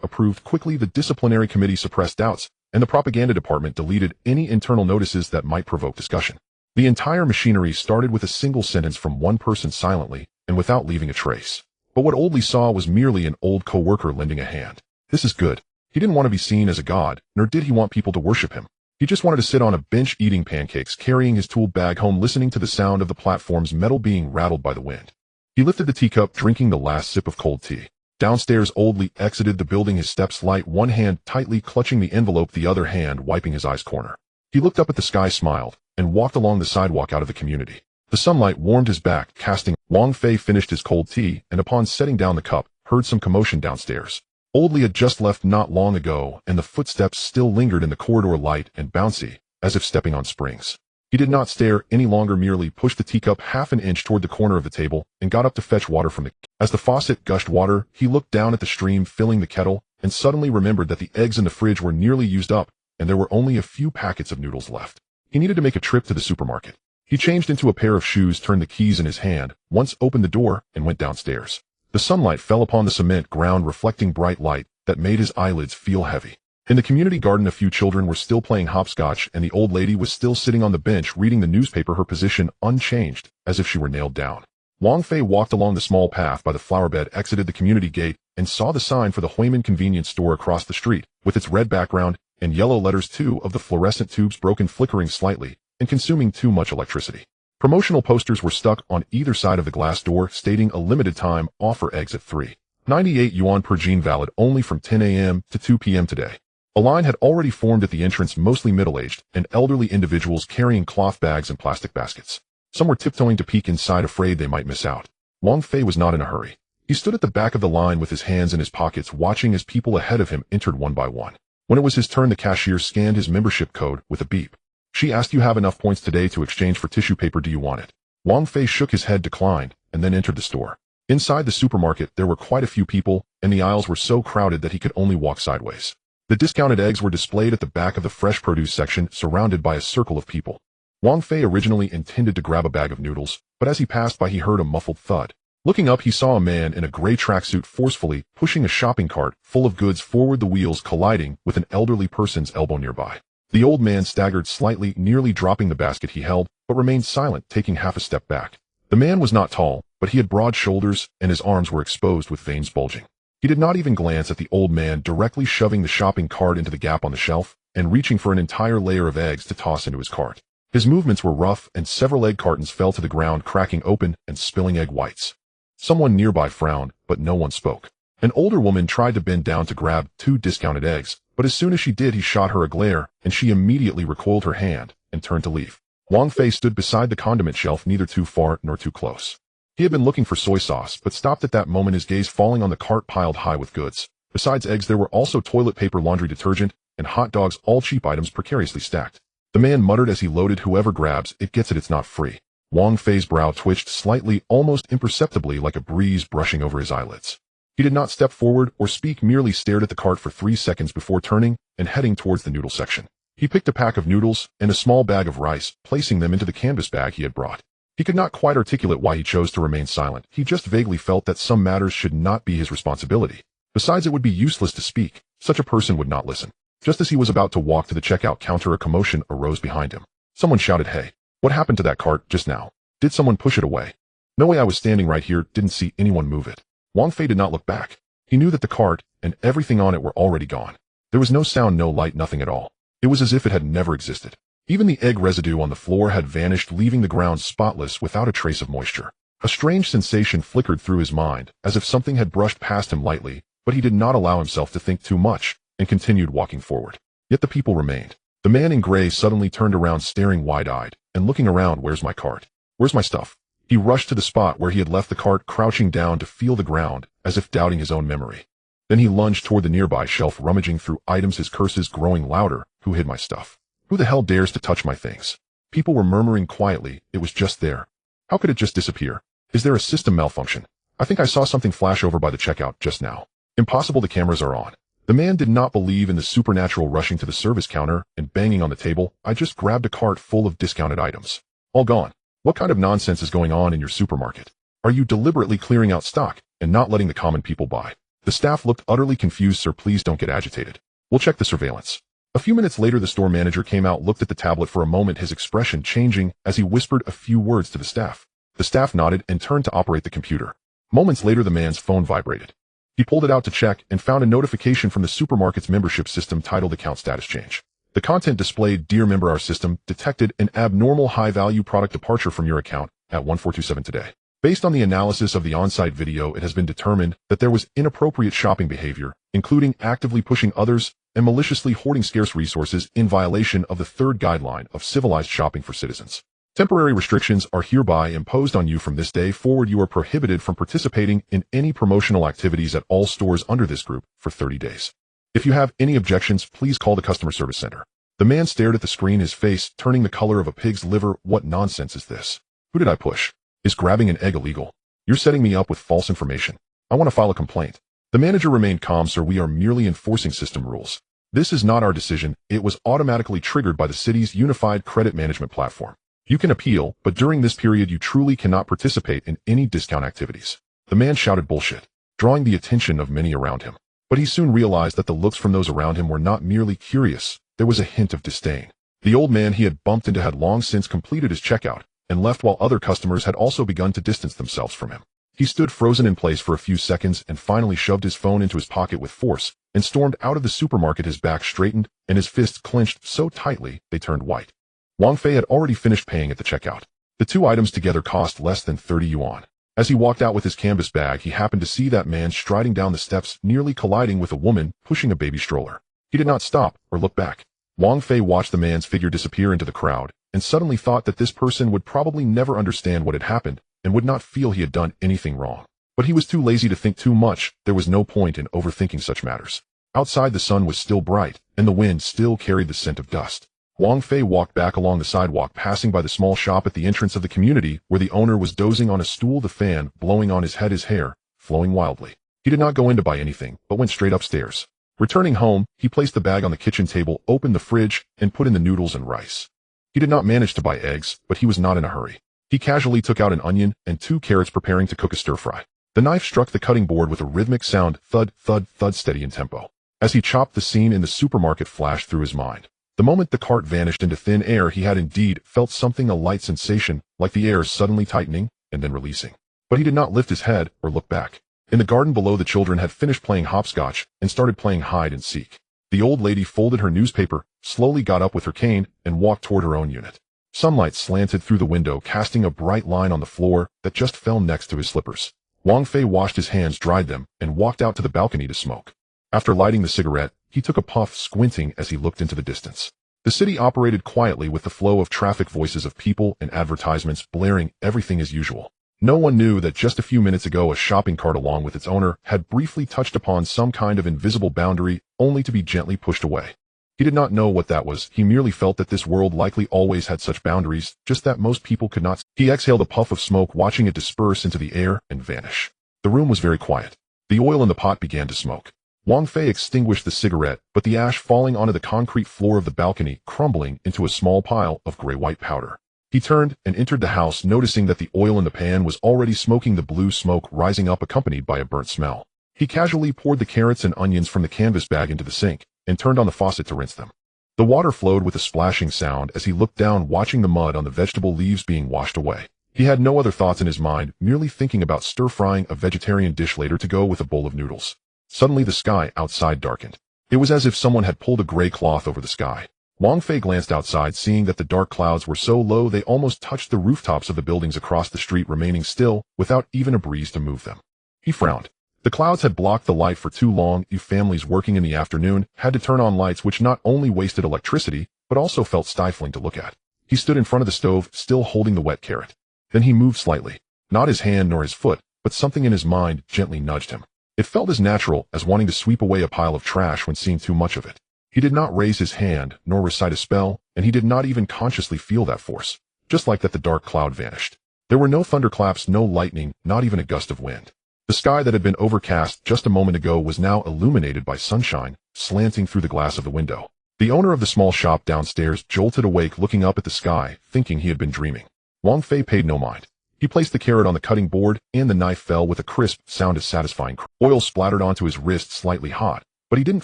approved quickly, the disciplinary committee suppressed doubts, and the propaganda department deleted any internal notices that might provoke discussion. The entire machinery started with a single sentence from one person silently and without leaving a trace. But what Oldley saw was merely an old co-worker lending a hand. This is good. He didn't want to be seen as a god, nor did he want people to worship him. He just wanted to sit on a bench eating pancakes, carrying his tool bag home, listening to the sound of the platform's metal being rattled by the wind. He lifted the teacup, drinking the last sip of cold tea. Downstairs, Oldley exited the building, his steps light, one hand tightly clutching the envelope, the other hand wiping his eyes corner. He looked up at the sky, smiled, and walked along the sidewalk out of the community. The sunlight warmed his back, casting. Wang Fei finished his cold tea, and upon setting down the cup, heard some commotion downstairs. Oldley had just left not long ago, and the footsteps still lingered in the corridor, light and bouncy, as if stepping on springs. He did not stare any longer, merely pushed the teacup half an inch toward the corner of the table, and got up to fetch water from the... As the faucet gushed water, he looked down at the stream filling the kettle, and suddenly remembered that the eggs in the fridge were nearly used up, and there were only a few packets of noodles left. He needed to make a trip to the supermarket. He changed into a pair of shoes, turned the keys in his hand, once opened the door, and went downstairs. The sunlight fell upon the cement ground, reflecting bright light that made his eyelids feel heavy. In the community garden, a few children were still playing hopscotch, and the old lady was still sitting on the bench reading the newspaper, her position unchanged, as if she were nailed down. Wang Fei walked along the small path by the flowerbed, exited the community gate, and saw the sign for the Huimin convenience store across the street, with its red background and yellow letters, two of the fluorescent tubes broken, flickering slightly, and consuming too much electricity. Promotional posters were stuck on either side of the glass door, stating a limited time offer, eggs at 3.98 yuan per gene, valid only from 10 a.m. to 2 p.m. today. A line had already formed at the entrance, mostly middle-aged and elderly individuals carrying cloth bags and plastic baskets. Some were tiptoeing to peek inside, afraid they might miss out. Wang Fei was not in a hurry. He stood at the back of the line with his hands in his pockets, watching as people ahead of him entered one by one. When it was his turn, the cashier scanned his membership code with a beep. She asked, "You have enough points today to exchange for tissue paper. Do you want it?" Wang Fei shook his head, declined, and then entered the store. Inside the supermarket, there were quite a few people, and the aisles were so crowded that he could only walk sideways. The discounted eggs were displayed at the back of the fresh produce section, surrounded by a circle of people. Wang Fei originally intended to grab a bag of noodles, but as he passed by, he heard a muffled thud. Looking up, he saw a man in a gray tracksuit forcefully pushing a shopping cart full of goods forward, the wheels colliding with an elderly person's elbow nearby. The old man staggered slightly, nearly dropping the basket he held, but remained silent, taking half a step back. The man was not tall, but he had broad shoulders, and his arms were exposed with veins bulging. He did not even glance at the old man, directly shoving the shopping cart into the gap on the shelf, and reaching for an entire layer of eggs to toss into his cart. His movements were rough, and several egg cartons fell to the ground, cracking open and spilling egg whites. Someone nearby frowned, but no one spoke. An older woman tried to bend down to grab 2 discounted eggs, but as soon as she did, he shot her a glare, and she immediately recoiled her hand and turned to leave. Wang Fei stood beside the condiment shelf, neither too far nor too close. He had been looking for soy sauce, but stopped at that moment, his gaze falling on the cart piled high with goods. Besides eggs, there were also toilet paper, laundry detergent, and hot dogs, all cheap items precariously stacked. The man muttered as he loaded, "Whoever grabs it gets it, it's not free." Wang Fei's brow twitched slightly, almost imperceptibly, like a breeze brushing over his eyelids. He did not step forward or speak, merely stared at the cart for 3 seconds before turning and heading towards the noodle section. He picked a pack of noodles and a small bag of rice, placing them into the canvas bag he had brought. He could not quite articulate why he chose to remain silent. He just vaguely felt that some matters should not be his responsibility. Besides, it would be useless to speak. Such a person would not listen. Just as he was about to walk to the checkout counter, a commotion arose behind him. Someone shouted, "Hey, what happened to that cart just now? Did someone push it away?" "No way, I was standing right here, didn't see anyone move it." Wang Fei did not look back. He knew that the cart and everything on it were already gone. There was no sound, no light, nothing at all. It was as if it had never existed. Even the egg residue on the floor had vanished, leaving the ground spotless, without a trace of moisture. A strange sensation flickered through his mind, as if something had brushed past him lightly, but he did not allow himself to think too much, and continued walking forward. Yet the people remained. The man in gray suddenly turned around, staring wide-eyed, and looking around. "Where's my cart? Where's my stuff?" He rushed to the spot where he had left the cart, crouching down to feel the ground, as if doubting his own memory. Then he lunged toward the nearby shelf, rummaging through items, his curses growing louder. "Who hid my stuff? Who the hell dares to touch my things?" People were murmuring quietly. It was just there. How could it just disappear? Is there a system malfunction? I think I saw something flash over by the checkout just now. Impossible, the cameras are on. The man did not believe in the supernatural, rushing to the service counter and banging on the table. "I just grabbed a cart full of discounted items. All gone. What kind of nonsense is going on in your supermarket?" Are you deliberately clearing out stock and not letting the common people buy? The staff looked utterly confused. Sir, please don't get agitated. We'll check the surveillance. A few minutes later, the store manager came out, looked at the tablet for a moment, his expression changing as he whispered a few words to the staff. The staff nodded and turned to operate the computer. Moments later, the man's phone vibrated. He pulled it out to check and found a notification from the supermarket's membership system titled Account Status Change. The content displayed, "Dear member, our system detected an abnormal high-value product departure from your account at 1427 today. Based on the analysis of the on-site video, it has been determined that there was inappropriate shopping behavior, including actively pushing others and maliciously hoarding scarce resources in violation of the third guideline of civilized shopping for citizens. Temporary restrictions are hereby imposed on you. From this day forward, you are prohibited from participating in any promotional activities at all stores under this group for 30 days. If you have any objections, please call the customer service center." The man stared at the screen, his face turning the color of a pig's liver. What nonsense is this? Who did I push? Is grabbing an egg illegal? You're setting me up with false information. I want to file a complaint. The manager remained calm. "Sir, we are merely enforcing system rules. This is not our decision. It was automatically triggered by the city's unified credit management platform. You can appeal, but during this period you truly cannot participate in any discount activities." The man shouted bullshit, drawing the attention of many around him. But he soon realized that the looks from those around him were not merely curious. There was a hint of disdain. The old man he had bumped into had long since completed his checkout and left, while other customers had also begun to distance themselves from him. He stood frozen in place for a few seconds and finally shoved his phone into his pocket with force and stormed out of the supermarket, his back straightened and his fists clenched so tightly they turned white. Wang Fei had already finished paying at the checkout. The two items together cost less than 30 yuan. As he walked out with his canvas bag, he happened to see that man striding down the steps, nearly colliding with a woman pushing a baby stroller. He did not stop or look back. Wang Fei watched the man's figure disappear into the crowd and suddenly thought that this person would probably never understand what had happened and would not feel he had done anything wrong. But he was too lazy to think too much. There was no point in overthinking such matters. Outside, the sun was still bright and the wind still carried the scent of dust. Wang Fei walked back along the sidewalk, passing by the small shop at the entrance of the community where the owner was dozing on a stool, the fan blowing on his head, his hair flowing wildly. He did not go in to buy anything, but went straight upstairs. Returning home, he placed the bag on the kitchen table, opened the fridge, and put in the noodles and rice. He did not manage to buy eggs, but he was not in a hurry. He casually took out an onion and 2 carrots, preparing to cook a stir-fry. The knife struck the cutting board with a rhythmic sound, thud, thud, thud, steady in tempo. As he chopped, the scene in the supermarket flashed through his mind. The moment the cart vanished into thin air, he had indeed felt something, a light sensation, like the air suddenly tightening and then releasing. But he did not lift his head or look back. In the garden below, the children had finished playing hopscotch and started playing hide and seek. The old lady folded her newspaper, slowly got up with her cane, and walked toward her own unit. Sunlight slanted through the window, casting a bright line on the floor that just fell next to his slippers. Wang Fei washed his hands, dried them, and walked out to the balcony to smoke. After lighting the cigarette, he took a puff, squinting as he looked into the distance. The city operated quietly, with the flow of traffic, voices of people, and advertisements blaring, everything as usual. No one knew that just a few minutes ago a shopping cart along with its owner had briefly touched upon some kind of invisible boundary, only to be gently pushed away. He did not know what that was. He merely felt that this world likely always had such boundaries, just that most people could not. He exhaled a puff of smoke, watching it disperse into the air and vanish. The room was very quiet. The oil in the pot began to smoke. Wang Fei extinguished the cigarette, but the ash falling onto the concrete floor of the balcony, crumbling into a small pile of gray-white powder. He turned and entered the house, noticing that the oil in the pan was already smoking, the blue smoke rising up, accompanied by a burnt smell. He casually poured the carrots and onions from the canvas bag into the sink and turned on the faucet to rinse them. The water flowed with a splashing sound as he looked down, watching the mud on the vegetable leaves being washed away. He had no other thoughts in his mind, merely thinking about stir-frying a vegetarian dish later to go with a bowl of noodles. Suddenly the sky outside darkened. It was as if someone had pulled a gray cloth over the sky. Wang Fei glanced outside, seeing that the dark clouds were so low they almost touched the rooftops of the buildings across the street, remaining still without even a breeze to move them. He frowned. The clouds had blocked the light for too long. You families working in the afternoon had to turn on lights, which not only wasted electricity, but also felt stifling to look at. He stood in front of the stove, still holding the wet carrot. Then he moved slightly. Not his hand nor his foot, but something in his mind gently nudged him. It felt as natural as wanting to sweep away a pile of trash when seeing too much of it. He did not raise his hand, nor recite a spell, and he did not even consciously feel that force. Just like that, the dark cloud vanished. There were no thunderclaps, no lightning, not even a gust of wind. The sky that had been overcast just a moment ago was now illuminated by sunshine, slanting through the glass of the window. The owner of the small shop downstairs jolted awake, looking up at the sky, thinking he had been dreaming. Wang Fei paid no mind. He placed the carrot on the cutting board, and the knife fell with a crisp sound as satisfying. Oil splattered onto his wrist, slightly hot, but he didn't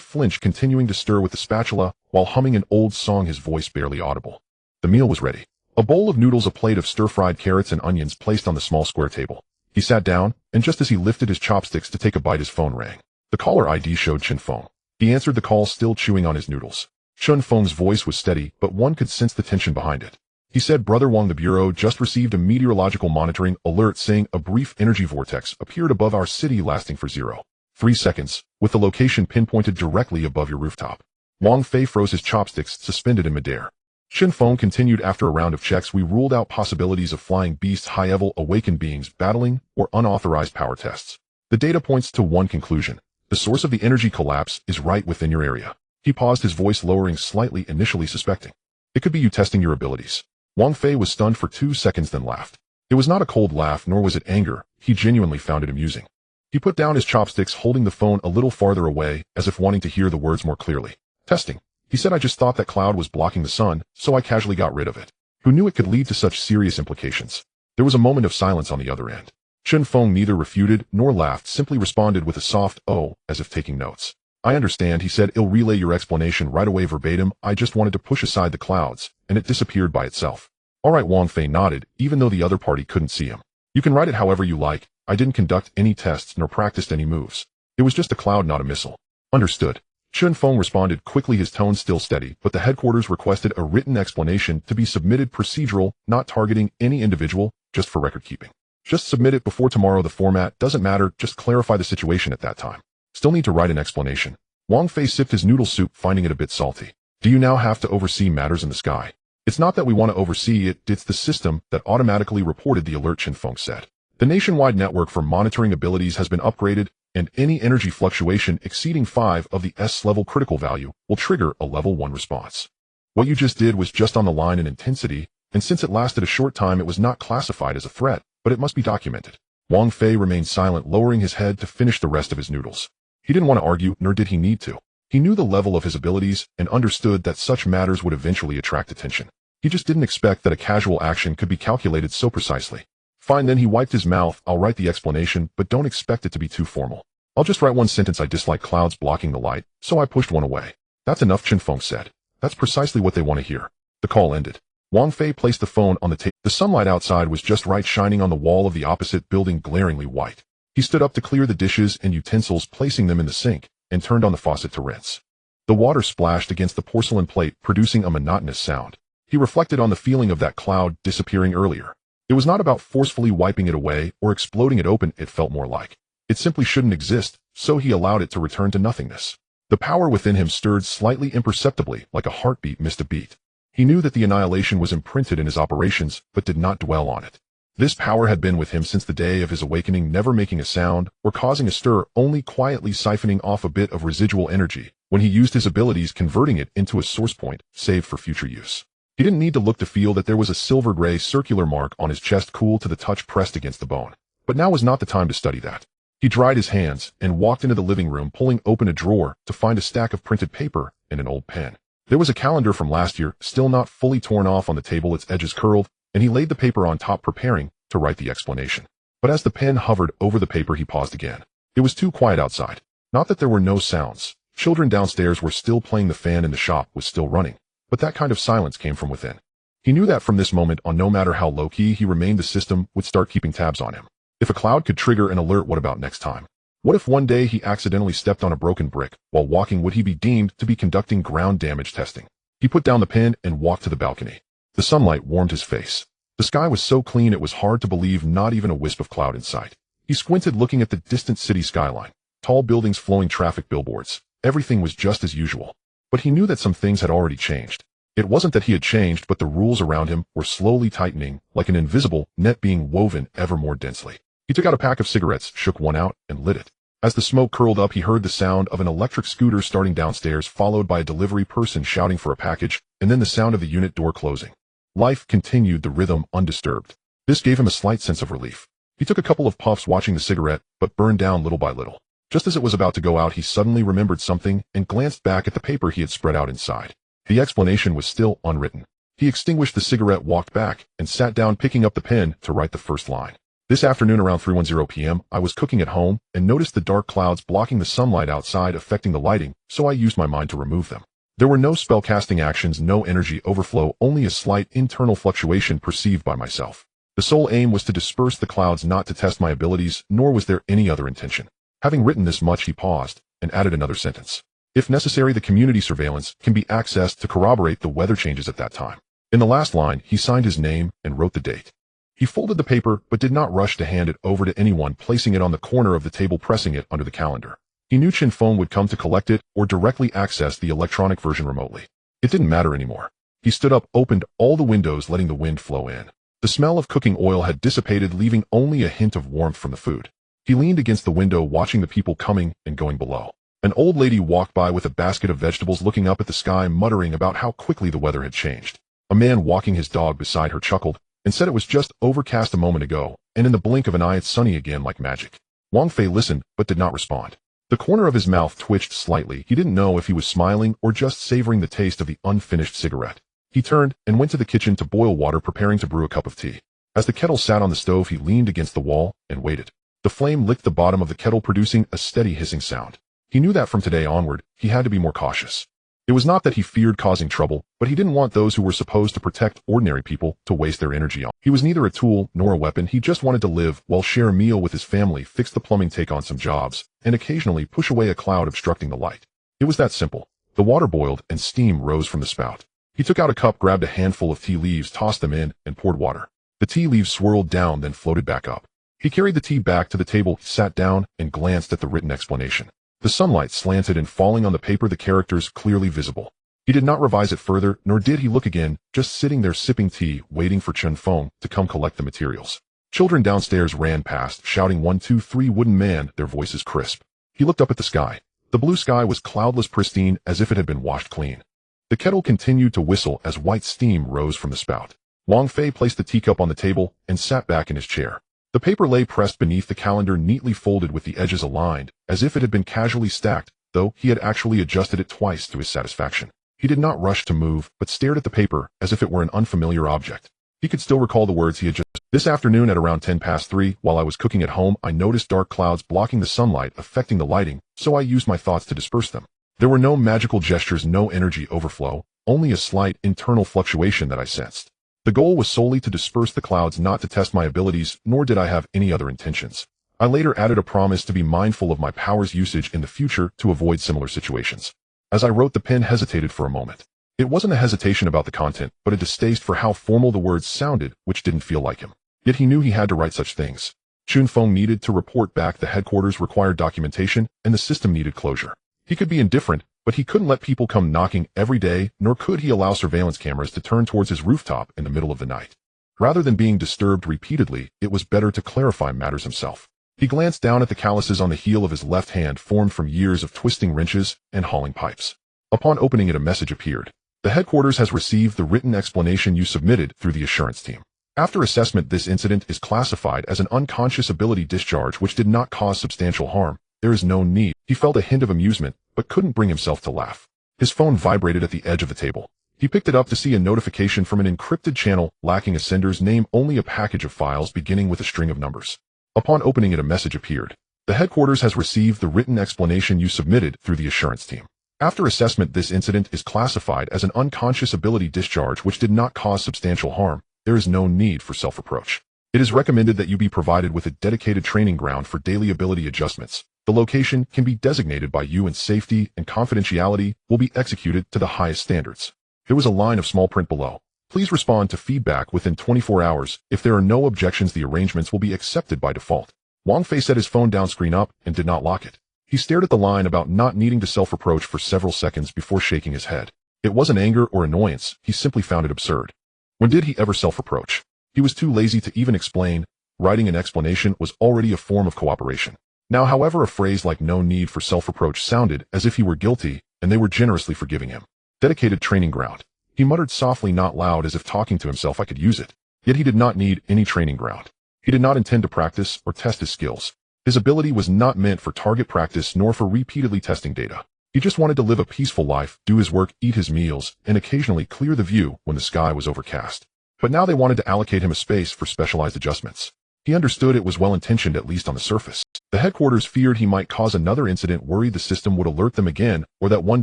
flinch, continuing to stir with the spatula while humming an old song, his voice barely audible. The meal was ready. A bowl of noodles, a plate of stir-fried carrots and onions placed on the small square table. He sat down, and just as he lifted his chopsticks to take a bite, his phone rang. The caller ID showed Chen Feng. He answered the call, still chewing on his noodles. Chen Feng's voice was steady, but one could sense the tension behind it. He said, "Brother Wang, the Bureau just received a meteorological monitoring alert saying a brief energy vortex appeared above our city lasting for 0.3 seconds, with the location pinpointed directly above your rooftop." Wang Fei froze, his chopsticks suspended in midair. Chen Feng continued, "After a round of checks, we ruled out possibilities of flying beasts, high-level awakened beings, battling, or unauthorized power tests. The data points to one conclusion. The source of the energy collapse is right within your area." He paused, his voice lowering slightly, initially suspecting it could be you testing your abilities. Wang Fei was stunned for 2 seconds, then laughed. It was not a cold laugh, nor was it anger. He genuinely found it amusing. He put down his chopsticks, holding the phone a little farther away, as if wanting to hear the words more clearly. "Testing," he said. "I just thought that cloud was blocking the sun, so I casually got rid of it. Who knew it could lead to such serious implications?" There was a moment of silence on the other end. Chen Feng neither refuted nor laughed, simply responded with a soft "oh," as if taking notes. "I understand," he said. "I'll relay your explanation right away verbatim. I just wanted to push aside the clouds, and it disappeared by itself." "All right," Wang Fei nodded, even though the other party couldn't see him. "You can write it however you like. I didn't conduct any tests nor practiced any moves. It was just a cloud, not a missile." "Understood." Chen Feng responded quickly, his tone still steady, but the headquarters requested a written explanation to be submitted, procedural, not targeting any individual, just for record keeping. "Just submit it before tomorrow. The format doesn't matter, just clarify the situation at that time." "Still need to write an explanation." Wang Fei sipped his noodle soup, finding it a bit salty. "Do you now have to oversee matters in the sky?" "It's not that we want to oversee it, it's the system that automatically reported the alert," Chen Feng said. "The nationwide network for monitoring abilities has been upgraded, and any energy fluctuation exceeding 5 of the S-level critical value will trigger a level 1 response. What you just did was just on the line in intensity, and since it lasted a short time, it was not classified as a threat, but it must be documented." Wang Fei remained silent, lowering his head to finish the rest of his noodles. He didn't want to argue, nor did he need to. He knew the level of his abilities and understood that such matters would eventually attract attention. He just didn't expect that a casual action could be calculated so precisely. "Fine then," he wiped his mouth. "I'll write the explanation, but don't expect it to be too formal. I'll just write one sentence. I dislike clouds blocking the light, so I pushed one away." "That's enough," Chen Feng said. "That's precisely what they want to hear." The call ended. Wang Fei placed the phone on the table. The sunlight outside was just right, shining on the wall of the opposite building, glaringly white. He stood up to clear the dishes and utensils, placing them in the sink, and turned on the faucet to rinse. The water splashed against the porcelain plate, producing a monotonous sound. He reflected on the feeling of that cloud disappearing earlier. It was not about forcefully wiping it away or exploding it open. It felt more like it simply shouldn't exist, so he allowed it to return to nothingness. The power within him stirred slightly imperceptibly, like a heartbeat missed a beat. He knew that the annihilation was imprinted in his operations, but did not dwell on it. This power had been with him since the day of his awakening, never making a sound or causing a stir, only quietly siphoning off a bit of residual energy when he used his abilities, converting it into a source point, saved for future use. He didn't need to look to feel that there was a silver-gray circular mark on his chest, cool to the touch, pressed against the bone. But now was not the time to study that. He dried his hands and walked into the living room, pulling open a drawer to find a stack of printed paper and an old pen. There was a calendar from last year, still not fully torn off, on the table, its edges curled, and he laid the paper on top, preparing to write the explanation. But as the pen hovered over the paper, he paused again. It was too quiet outside. Not that there were no sounds. Children downstairs were still playing, the fan in the shop was still running. But that kind of silence came from within. He knew that from this moment on, no matter how low-key he remained, the system would start keeping tabs on him. If a cloud could trigger an alert, what about next time? What if one day he accidentally stepped on a broken brick while walking? Would he be deemed to be conducting ground damage testing? He put down the pen and walked to the balcony. The sunlight warmed his face. The sky was so clean it was hard to believe, not even a wisp of cloud in sight. He squinted, looking at the distant city skyline. Tall buildings, flowing traffic, billboards. Everything was just as usual. But he knew that some things had already changed. It wasn't that he had changed, but the rules around him were slowly tightening, like an invisible net being woven ever more densely. He took out a pack of cigarettes, shook one out, and lit it. As the smoke curled up, he heard the sound of an electric scooter starting downstairs, followed by a delivery person shouting for a package, and then the sound of the unit door closing. Life continued, the rhythm undisturbed. This gave him a slight sense of relief. He took a couple of puffs, watching the cigarette, but burned down little by little. Just as it was about to go out, he suddenly remembered something and glanced back at the paper he had spread out inside. The explanation was still unwritten. He extinguished the cigarette, walked back, and sat down, picking up the pen to write the first line. This afternoon around 3:10 p.m., I was cooking at home and noticed the dark clouds blocking the sunlight outside, affecting the lighting, so I used my mind to remove them. There were no spellcasting actions, no energy overflow, only a slight internal fluctuation perceived by myself. The sole aim was to disperse the clouds, not to test my abilities, nor was there any other intention. Having written this much, he paused and added another sentence. If necessary, the community surveillance can be accessed to corroborate the weather changes at that time. In the last line, he signed his name and wrote the date. He folded the paper, but did not rush to hand it over to anyone, placing it on the corner of the table, pressing it under the calendar. He knew Chin Feng would come to collect it or directly access the electronic version remotely. It didn't matter anymore. He stood up, opened all the windows, letting the wind flow in. The smell of cooking oil had dissipated, leaving only a hint of warmth from the food. He leaned against the window, watching the people coming and going below. An old lady walked by with a basket of vegetables, looking up at the sky, muttering about how quickly the weather had changed. A man walking his dog beside her chuckled and said it was just overcast a moment ago, and in the blink of an eye it's sunny again like magic. Wang Fei listened, but did not respond. The corner of his mouth twitched slightly. He didn't know if he was smiling or just savoring the taste of the unfinished cigarette. He turned and went to the kitchen to boil water, preparing to brew a cup of tea. As the kettle sat on the stove, he leaned against the wall and waited. The flame licked the bottom of the kettle, producing a steady hissing sound. He knew that from today onward, he had to be more cautious. It was not that he feared causing trouble, but he didn't want those who were supposed to protect ordinary people to waste their energy on. He was neither a tool nor a weapon. He just wanted to live well, share a meal with his family, fix the plumbing, take on some jobs, and occasionally push away a cloud obstructing the light. It was that simple. The water boiled and steam rose from the spout. He took out a cup, grabbed a handful of tea leaves, tossed them in, and poured water. The tea leaves swirled down, then floated back up. He carried the tea back to the table, sat down, and glanced at the written explanation. The sunlight slanted and falling on the paper, the characters clearly visible. He did not revise it further, nor did he look again, just sitting there sipping tea, waiting for Chin Feng to come collect the materials. Children downstairs ran past, shouting 1, 2, 3 wooden man, their voices crisp. He looked up at the sky. The blue sky was cloudless, pristine, as if it had been washed clean. The kettle continued to whistle as white steam rose from the spout. Wang Fei placed the teacup on the table and sat back in his chair. The paper lay pressed beneath the calendar, neatly folded with the edges aligned, as if it had been casually stacked, though he had actually adjusted it twice to his satisfaction. He did not rush to move, but stared at the paper as if it were an unfamiliar object. He could still recall the words he had just. This afternoon at around 3:10, while I was cooking at home, I noticed dark clouds blocking the sunlight, affecting the lighting, so I used my thoughts to disperse them. There were no magical gestures, no energy overflow, only a slight internal fluctuation that I sensed. The goal was solely to disperse the clouds, not to test my abilities, nor did I have any other intentions. I later added a promise to be mindful of my powers usage in the future to avoid similar situations. As I wrote, the pen hesitated for a moment. It wasn't a hesitation about the content, but a distaste for how formal the words sounded, which didn't feel like him. Yet he knew he had to write such things. Chin Feng needed to report back, the headquarters required documentation, and the system needed closure. He could be indifferent, but he couldn't let people come knocking every day, nor could he allow surveillance cameras to turn towards his rooftop in the middle of the night. Rather than being disturbed repeatedly, it was better to clarify matters himself. He glanced down at the calluses on the heel of his left hand, formed from years of twisting wrenches and hauling pipes. Upon opening it, a message appeared. The headquarters has received the written explanation you submitted through the assurance team. After assessment, this incident is classified as an unconscious ability discharge which did not cause substantial harm. There is no need. He felt a hint of amusement, but couldn't bring himself to laugh. His phone vibrated at the edge of the table. He picked it up to see a notification from an encrypted channel lacking a sender's name, only a package of files beginning with a string of numbers. Upon opening it, a message appeared. The headquarters has received the written explanation you submitted through the assurance team. After assessment, this incident is classified as an unconscious ability discharge which did not cause substantial harm. There is no need for self-reproach. It is recommended that you be provided with a dedicated training ground for daily ability adjustments. The location can be designated by you, and safety and confidentiality will be executed to the highest standards. There was a line of small print below. Please respond to feedback within 24 hours. If there are no objections, the arrangements will be accepted by default. Wang Fei set his phone down, screen up, and did not lock it. He stared at the line about not needing to self-reproach for several seconds before shaking his head. It wasn't anger or annoyance, he simply found it absurd. When did he ever self-reproach? He was too lazy to even explain. Writing an explanation was already a form of cooperation. Now, however, a phrase like no need for self-reproach sounded as if he were guilty, and they were generously forgiving him. Dedicated training ground. He muttered softly, not loud, as if talking to himself. I could use it. Yet he did not need any training ground. He did not intend to practice or test his skills. His ability was not meant for target practice nor for repeatedly testing data. He just wanted to live a peaceful life, do his work, eat his meals, and occasionally clear the view when the sky was overcast. But now they wanted to allocate him a space for specialized adjustments. He understood it was well-intentioned, at least on the surface. The headquarters feared he might cause another incident, worried the system would alert them again, or that one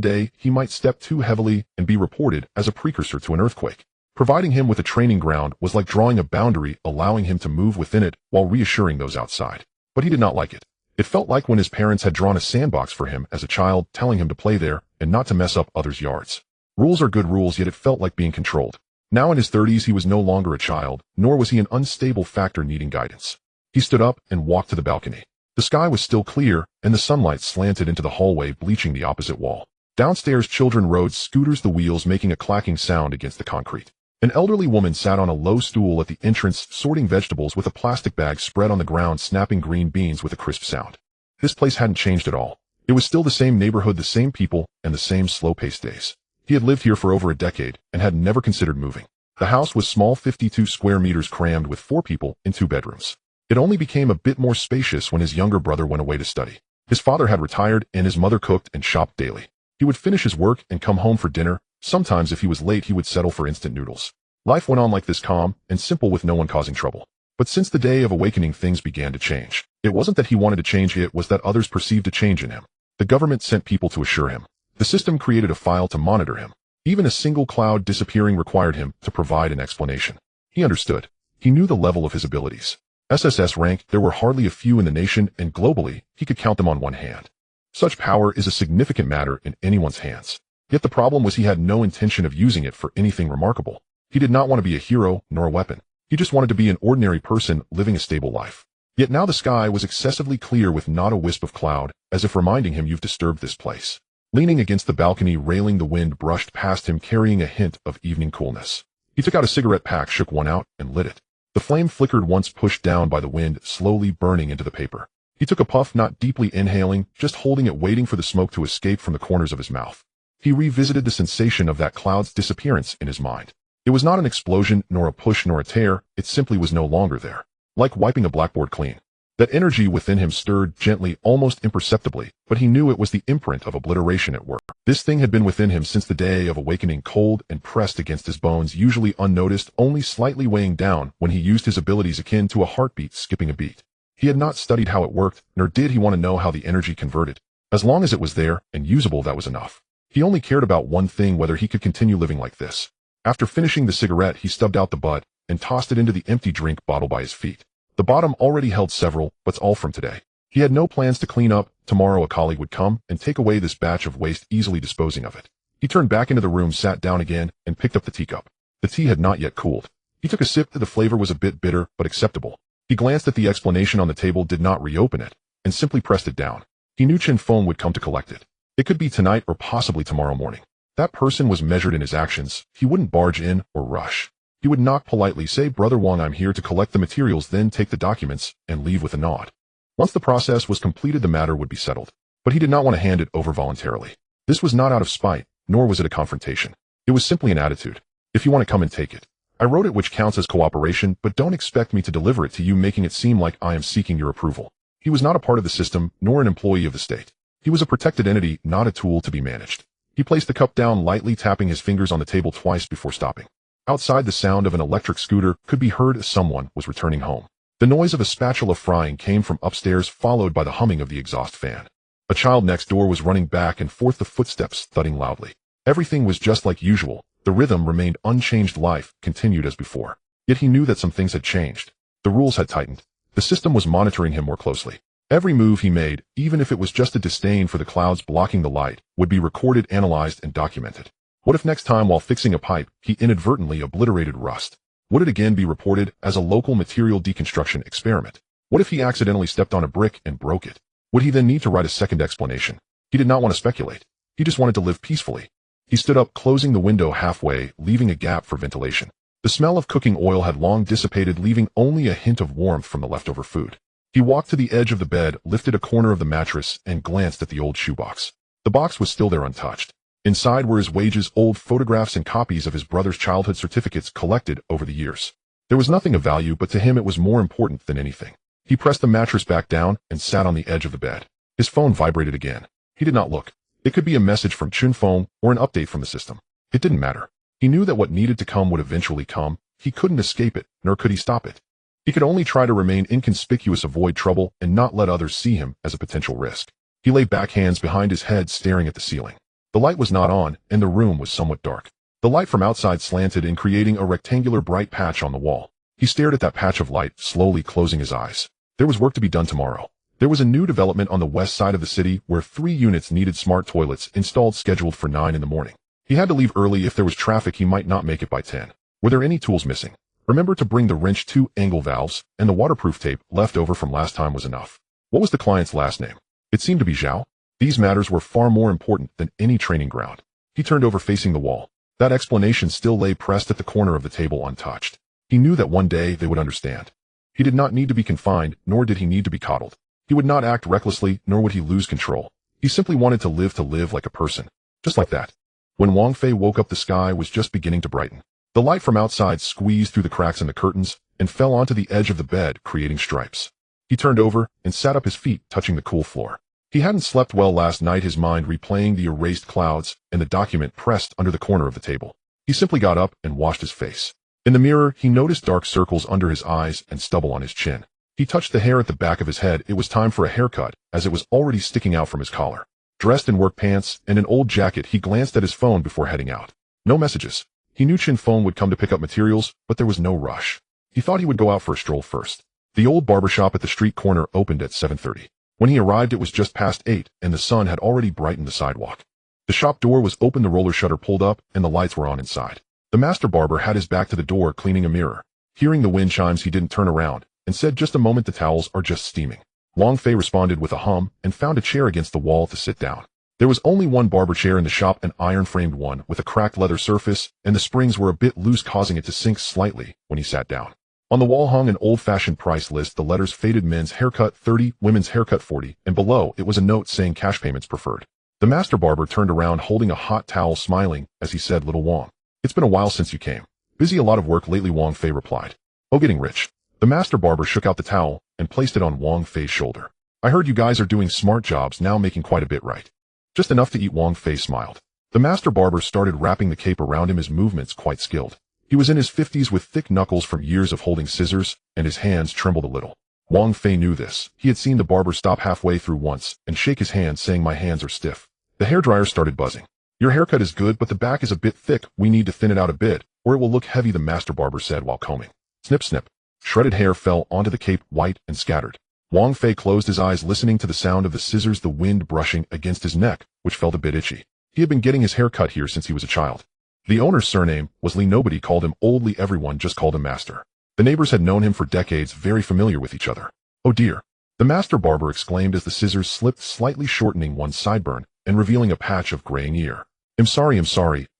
day he might step too heavily and be reported as a precursor to an earthquake. Providing him with a training ground was like drawing a boundary, allowing him to move within it while reassuring those outside. But he did not like it. It felt like when his parents had drawn a sandbox for him as a child, telling him to play there and not to mess up others' yards. Rules are good rules, yet it felt like being controlled. Now in his 30s, he was no longer a child, nor was he an unstable factor needing guidance. He stood up and walked to the balcony. The sky was still clear, and the sunlight slanted into the hallway, bleaching the opposite wall. Downstairs, children rode scooters, the wheels making a clacking sound against the concrete. An elderly woman sat on a low stool at the entrance, sorting vegetables with a plastic bag spread on the ground, snapping green beans with a crisp sound. This place hadn't changed at all. It was still the same neighborhood, the same people, and the same slow-paced days. He had lived here for over a decade and had never considered moving. The house was small, 52 square meters, crammed with 4 people in 2 bedrooms. It only became a bit more spacious when his younger brother went away to study. His father had retired and his mother cooked and shopped daily. He would finish his work and come home for dinner. Sometimes if he was late, he would settle for instant noodles. Life went on like this, calm and simple, with no one causing trouble. But since the day of awakening, things began to change. It wasn't that he wanted to change, it was that others perceived a change in him. The government sent people to assure him. The system created a file to monitor him. Even a single cloud disappearing required him to provide an explanation. He understood. He knew the level of his abilities. SSS-Rank, there were hardly a few in the nation, and globally, he could count them on one hand. Such power is a significant matter in anyone's hands. Yet the problem was he had no intention of using it for anything remarkable. He did not want to be a hero nor a weapon. He just wanted to be an ordinary person living a stable life. Yet now the sky was excessively clear with not a wisp of cloud, as if reminding him, you've disturbed this place. Leaning against the balcony railing, the wind brushed past him, carrying a hint of evening coolness. He took out a cigarette pack, shook one out, and lit it. The flame flickered once, pushed down by the wind, slowly burning into the paper. He took a puff, not deeply inhaling, just holding it, waiting for the smoke to escape from the corners of his mouth. He revisited the sensation of that cloud's disappearance in his mind. It was not an explosion, nor a push, nor a tear. It simply was no longer there. Like wiping a blackboard clean. That energy within him stirred gently, almost imperceptibly, but he knew it was the imprint of obliteration at work. This thing had been within him since the day of awakening, cold and pressed against his bones, usually unnoticed, only slightly weighing down when he used his abilities, akin to a heartbeat skipping a beat. He had not studied how it worked, nor did he want to know how the energy converted. As long as it was there and usable, that was enough. He only cared about one thing, whether he could continue living like this. After finishing the cigarette, he stubbed out the butt and tossed it into the empty drink bottle by his feet. The bottom already held several, but all from today. He had no plans to clean up. Tomorrow a colleague would come and take away this batch of waste, easily disposing of it. He turned back into the room, sat down again, and picked up the teacup. The tea had not yet cooled. He took a sip. The flavor was a bit bitter, but acceptable. He glanced at the explanation on the table, did not reopen it, and simply pressed it down. He knew Chen Feng would come to collect it. It could be tonight or possibly tomorrow morning. That person was measured in his actions. He wouldn't barge in or rush. He would knock politely, say, "Brother Wang, I'm here to collect the materials," then take the documents and leave with a nod. Once the process was completed, the matter would be settled. But he did not want to hand it over voluntarily. This was not out of spite, nor was it a confrontation. It was simply an attitude. If you want to come and take it. I wrote it, which counts as cooperation, but don't expect me to deliver it to you, making it seem like I am seeking your approval. He was not a part of the system, nor an employee of the state. He was a protected entity, not a tool to be managed. He placed the cup down lightly, tapping his fingers on the table twice before stopping. Outside, the sound of an electric scooter could be heard as someone was returning home. The noise of a spatula frying came from upstairs, followed by the humming of the exhaust fan. A child next door was running back and forth, the footsteps thudding loudly. Everything was just like usual. The rhythm remained unchanged. Life continued as before. Yet he knew that some things had changed. The rules had tightened. The system was monitoring him more closely. Every move he made, even if it was just a disdain for the clouds blocking the light, would be recorded, analyzed, and documented. What if next time, while fixing a pipe, he inadvertently obliterated rust? Would it again be reported as a local material deconstruction experiment? What if he accidentally stepped on a brick and broke it? Would he then need to write a second explanation? He did not want to speculate. He just wanted to live peacefully. He stood up, closing the window halfway, leaving a gap for ventilation. The smell of cooking oil had long dissipated, leaving only a hint of warmth from the leftover food. He walked to the edge of the bed, lifted a corner of the mattress, and glanced at the old shoebox. The box was still there, untouched. Inside were his wages, old photographs, and copies of his brother's childhood certificates collected over the years. There was nothing of value, but to him it was more important than anything. He pressed the mattress back down and sat on the edge of the bed. His phone vibrated again. He did not look. It could be a message from Chun Feng or an update from the system. It didn't matter. He knew that what needed to come would eventually come. He couldn't escape it, nor could he stop it. He could only try to remain inconspicuous, avoid trouble, and not let others see him as a potential risk. He lay back, hands behind his head, staring at the ceiling. The light was not on, and the room was somewhat dark. The light from outside slanted in, creating a rectangular bright patch on the wall. He stared at that patch of light, slowly closing his eyes. There was work to be done tomorrow. There was a new development on the west side of the city where 3 units needed smart toilets installed, scheduled for 9 in the morning. He had to leave early. If there was traffic, he might not make it by 10. Were there any tools missing? Remember to bring the wrench, 2 angle valves, and the waterproof tape left over from last time was enough. What was the client's last name? It seemed to be Zhao. These matters were far more important than any training ground. He turned over, facing the wall. That explanation still lay pressed at the corner of the table, untouched. He knew that one day they would understand. He did not need to be confined, nor did he need to be coddled. He would not act recklessly, nor would he lose control. He simply wanted to live like a person. Just like that. When Wang Fei woke up, the sky was just beginning to brighten. The light from outside squeezed through the cracks in the curtains and fell onto the edge of the bed, creating stripes. He turned over and sat up, his feet touching the cool floor. He hadn't slept well last night, his mind replaying the erased clouds and the document pressed under the corner of the table. He simply got up and washed his face. In the mirror, he noticed dark circles under his eyes and stubble on his chin. He touched the hair at the back of his head. It was time for a haircut, as it was already sticking out from his collar. Dressed in work pants and an old jacket, he glanced at his phone before heading out. No messages. He knew Chin Feng would come to pick up materials, but there was no rush. He thought he would go out for a stroll first. The old barbershop at the street corner opened at 7:30. When he arrived, it was just past 8, and the sun had already brightened the sidewalk. The shop door was open, the roller shutter pulled up, and the lights were on inside. The master barber had his back to the door, cleaning a mirror. Hearing the wind chimes, he didn't turn around, and said, "Just a moment, the towels are just steaming." Wang Fei responded with a hum, and found a chair against the wall to sit down. There was only one barber chair in the shop, an iron-framed one with a cracked leather surface, and the springs were a bit loose, causing it to sink slightly when he sat down. On the wall hung an old-fashioned price list, the letters faded: men's haircut 30, women's haircut 40, and below it was a note saying cash payments preferred. The master barber turned around, holding a hot towel, smiling as he said, "Little Wang, it's been a while since you came." "Busy, a lot of work lately," Wang Fei replied. "Oh, getting rich." The master barber shook out the towel and placed it on Wang Fei's shoulder. "I heard you guys are doing smart jobs now, making quite a bit, right?" "Just enough to eat," Wang Fei smiled. The master barber started wrapping the cape around him, his movements quite skilled. He was in his 50s with thick knuckles from years of holding scissors, and his hands trembled a little. Wang Fei knew this. He had seen the barber stop halfway through once and shake his hand, saying, "My hands are stiff." The hairdryer started buzzing. "Your haircut is good, but the back is a bit thick. We need to thin it out a bit, or it will look heavy," the master barber said while combing. Snip, snip. Shredded hair fell onto the cape, white and scattered. Wang Fei closed his eyes, listening to the sound of the scissors, the wind brushing against his neck, which felt a bit itchy. He had been getting his hair cut here since he was a child. The owner's surname was Li. Nobody called him Old Li, everyone just called him Master. The neighbors had known him for decades, very familiar with each other. "Oh dear," the master barber exclaimed as the scissors slipped, slightly shortening one sideburn and revealing a patch of graying ear. I'm sorry,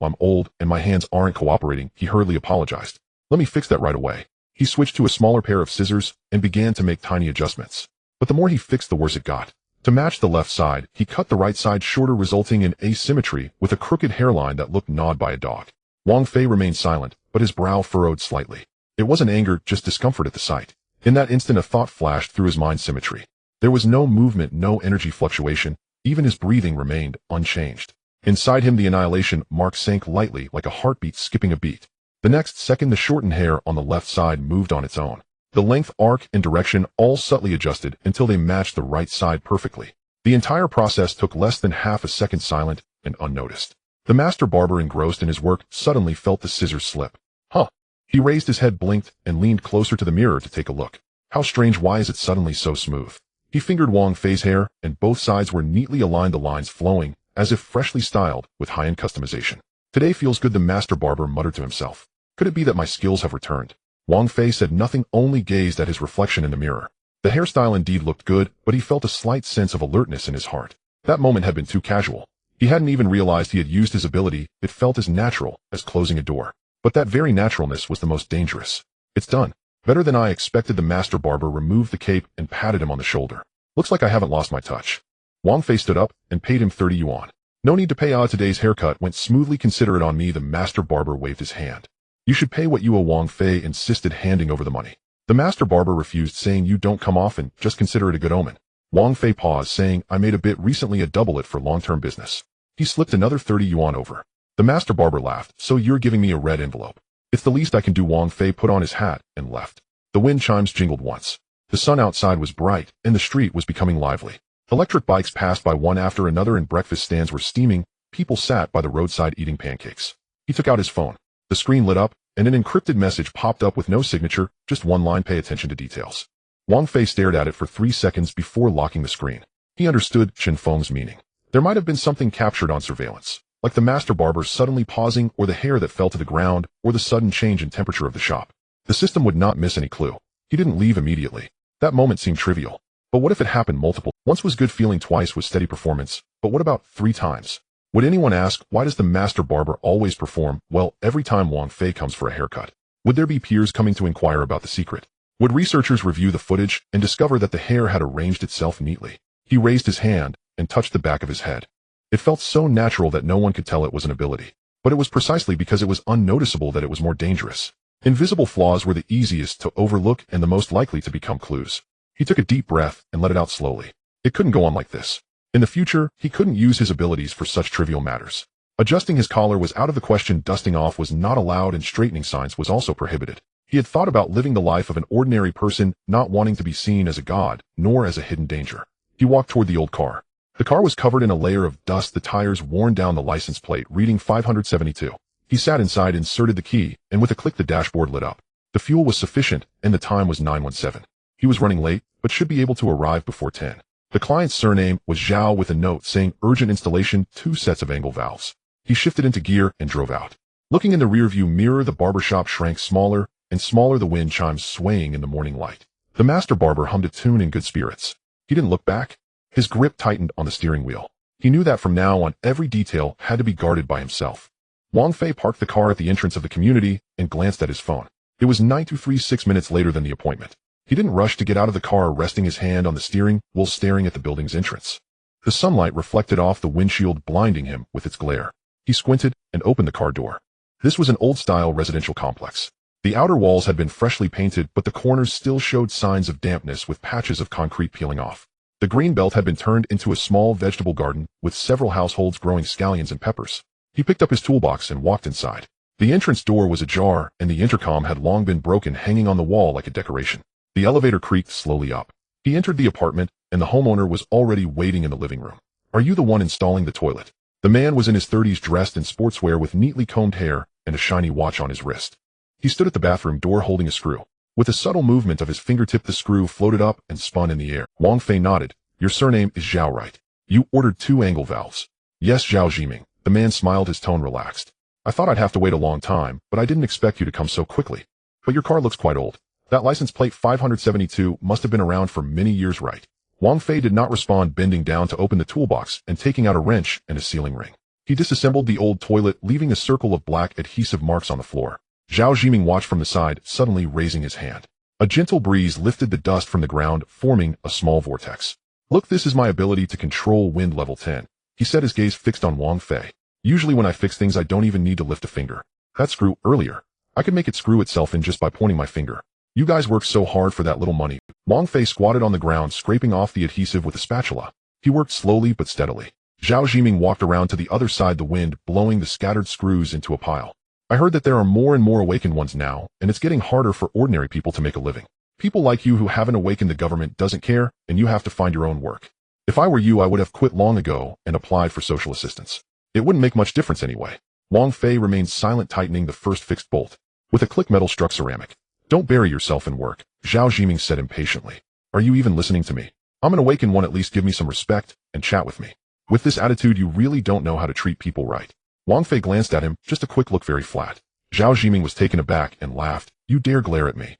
I'm old and my hands aren't cooperating," he hurriedly apologized. "Let me fix that right away." He switched to a smaller pair of scissors and began to make tiny adjustments. But the more he fixed, the worse it got. To match the left side, he cut the right side shorter, resulting in asymmetry with a crooked hairline that looked gnawed by a dog. Wang Fei remained silent, but his brow furrowed slightly. It wasn't anger, just discomfort at the sight. In that instant, a thought flashed through his mind: symmetry. There was no movement, no energy fluctuation. Even his breathing remained unchanged. Inside him, the annihilation mark sank lightly, like a heartbeat skipping a beat. The next second, the shortened hair on the left side moved on its own. The length, arc, and direction all subtly adjusted until they matched the right side perfectly. The entire process took less than half a second, silent and unnoticed. The master barber, engrossed in his work, suddenly felt the scissors slip. "Huh." He raised his head, blinked, and leaned closer to the mirror to take a look. "How strange, why is it suddenly so smooth?" He fingered Wang Fei's hair, and both sides were neatly aligned, the lines flowing, as if freshly styled, with high-end customization. "Today feels good," the master barber muttered to himself. "Could it be that my skills have returned?" Wang Fei said nothing, only gazed at his reflection in the mirror. The hairstyle indeed looked good, but he felt a slight sense of alertness in his heart. That moment had been too casual. He hadn't even realized he had used his ability. It felt as natural as closing a door. But that very naturalness was the most dangerous. "It's done. Better than I expected." The master barber removed the cape and patted him on the shoulder. "Looks like I haven't lost my touch." Wang Fei stood up and paid him 30 yuan. "No need to pay. Today's haircut went smoothly. Consider it on me." The master barber waved his hand. "You should pay what you owe," Wang Fei insisted, handing over the money. The master barber refused, saying, "You don't come often, just consider it a good omen." Wang Fei paused, saying, "I made a bit recently, double it for long-term business." He slipped another 30 yuan over. The master barber laughed. So you're giving me a red envelope. It's the least I can do. Wang Fei put on his hat and left. The wind chimes jingled once. The sun outside was bright, and the street was becoming lively. Electric bikes passed by one after another and breakfast stands were steaming. People sat by the roadside eating pancakes. He took out his phone. The screen lit up, and an encrypted message popped up with no signature, just one line: pay attention to details. Wang Fei stared at it for 3 seconds before locking the screen. He understood Chen Feng's meaning. There might have been something captured on surveillance, like the master barber suddenly pausing, or the hair that fell to the ground, or the sudden change in temperature of the shop. The system would not miss any clue. He didn't leave immediately. That moment seemed trivial. But what if it happened multiple? Once was good feeling, twice was steady performance, but what about 3 times? Would anyone ask, why does the master barber always perform well every time Wang Fei comes for a haircut? Would there be peers coming to inquire about the secret? Would researchers review the footage and discover that the hair had arranged itself neatly? He raised his hand and touched the back of his head. It felt so natural that no one could tell it was an ability. But it was precisely because it was unnoticeable that it was more dangerous. Invisible flaws were the easiest to overlook and the most likely to become clues. He took a deep breath and let it out slowly. It couldn't go on like this. In the future, he couldn't use his abilities for such trivial matters. Adjusting his collar was out of the question. Dusting off was not allowed, and straightening signs was also prohibited. He had thought about living the life of an ordinary person, not wanting to be seen as a god, nor as a hidden danger. He walked toward the old car. The car was covered in a layer of dust, the tires worn down, the license plate reading 572. He sat inside, inserted the key, and with a click the dashboard lit up. The fuel was sufficient, and the time was 9:17. He was running late, but should be able to arrive before 10. The client's surname was Zhao, with a note saying urgent installation, 2 sets of angle valves. He shifted into gear and drove out. Looking in the rearview mirror, the barbershop shrank smaller and smaller, the wind chimes swaying in the morning light. The master barber hummed a tune in good spirits. He didn't look back. His grip tightened on the steering wheel. He knew that from now on every detail had to be guarded by himself. Wang Fei parked the car at the entrance of the community and glanced at his phone. It was 9:03, 6 minutes later than the appointment. He didn't rush to get out of the car, resting his hand on the steering while staring at the building's entrance. The sunlight reflected off the windshield, blinding him with its glare. He squinted and opened the car door. This was an old-style residential complex. The outer walls had been freshly painted, but the corners still showed signs of dampness, with patches of concrete peeling off. The green belt had been turned into a small vegetable garden, with several households growing scallions and peppers. He picked up his toolbox and walked inside. The entrance door was ajar, and the intercom had long been broken, hanging on the wall like a decoration. The elevator creaked slowly up. He entered the apartment, and the homeowner was already waiting in the living room. "Are you the one installing the toilet?" The man was in his 30s, dressed in sportswear with neatly combed hair and a shiny watch on his wrist. He stood at the bathroom door holding a screw. With a subtle movement of his fingertip, the screw floated up and spun in the air. Wang Fei nodded. "Your surname is Zhao, right? You ordered 2 angle valves." "Yes, Zhao Jiming." The man smiled, his tone relaxed. "I thought I'd have to wait a long time, but I didn't expect you to come so quickly. But your car looks quite old. That license plate 572 must have been around for many years, right?" Wang Fei did not respond, bending down to open the toolbox and taking out a wrench and a sealing ring. He disassembled the old toilet, leaving a circle of black adhesive marks on the floor. Zhao Jiming watched from the side, suddenly raising his hand. A gentle breeze lifted the dust from the ground, forming a small vortex. "Look, this is my ability to control wind, level 10. He said, his gaze fixed on Wang Fei. "Usually when I fix things, I don't even need to lift a finger. That screw earlier, I could make it screw itself in just by pointing my finger. You guys work so hard for that little money." Wang Fei squatted on the ground, scraping off the adhesive with a spatula. He worked slowly but steadily. Zhao Jiming walked around to the other side, the wind blowing the scattered screws into a pile. "I heard that there are more and more awakened ones now, and it's getting harder for ordinary people to make a living. People like you who haven't awakened, the government doesn't care, and you have to find your own work. If I were you, I would have quit long ago and applied for social assistance. It wouldn't make much difference anyway." Wang Fei remained silent, tightening the first fixed bolt. With a click, metal struck ceramic. "Don't bury yourself in work," Zhao Jiming said impatiently. "Are you even listening to me? I'm an awakened one, at least give me some respect and chat with me. With this attitude, you really don't know how to treat people right." Wang Fei glanced at him, just a quick look, very flat. Zhao Jiming was taken aback and laughed. "You dare glare at me?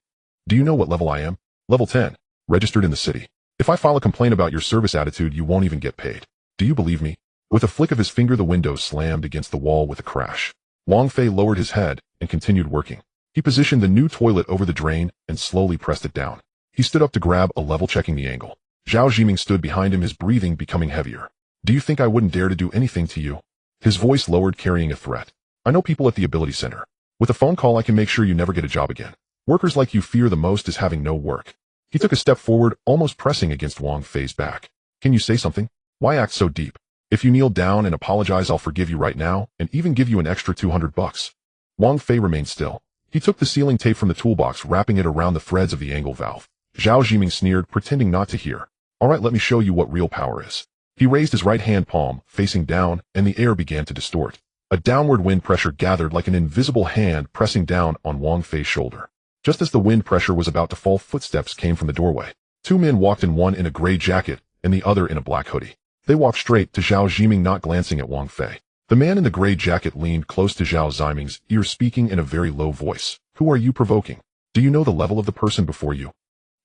Do you know what level I am? Level 10, registered in the city. If I file a complaint about your service attitude, you won't even get paid. Do you believe me?" With a flick of his finger, the window slammed against the wall with a crash. Wang Fei lowered his head and continued working. He positioned the new toilet over the drain and slowly pressed it down. He stood up to grab a level, checking the angle. Zhao Jiming stood behind him, his breathing becoming heavier. "Do you think I wouldn't dare to do anything to you?" His voice lowered, carrying a threat. "I know people at the Ability Center. With a phone call, I can make sure you never get a job again. Workers like you fear the most is having no work." He took a step forward, almost pressing against Wang Fei's back. "Can you say something? Why act so deep? If you kneel down and apologize, I'll forgive you right now, and even give you an extra $200. Wang Fei remained still. He took the sealing tape from the toolbox, wrapping it around the threads of the angle valve. Zhao Jiming sneered, pretending not to hear. All right, let me show you what real power is. He raised his right hand palm, facing down, and the air began to distort. A downward wind pressure gathered like an invisible hand pressing down on Wang Fei's shoulder. Just as the wind pressure was about to fall, footsteps came from the doorway. Two men walked in, one in a gray jacket and the other in a black hoodie. They walked straight to Zhao Jiming, not glancing at Wang Fei. The man in the gray jacket leaned close to Zhao Jiming's ear, speaking in a very low voice. Who are you provoking? Do you know the level of the person before you?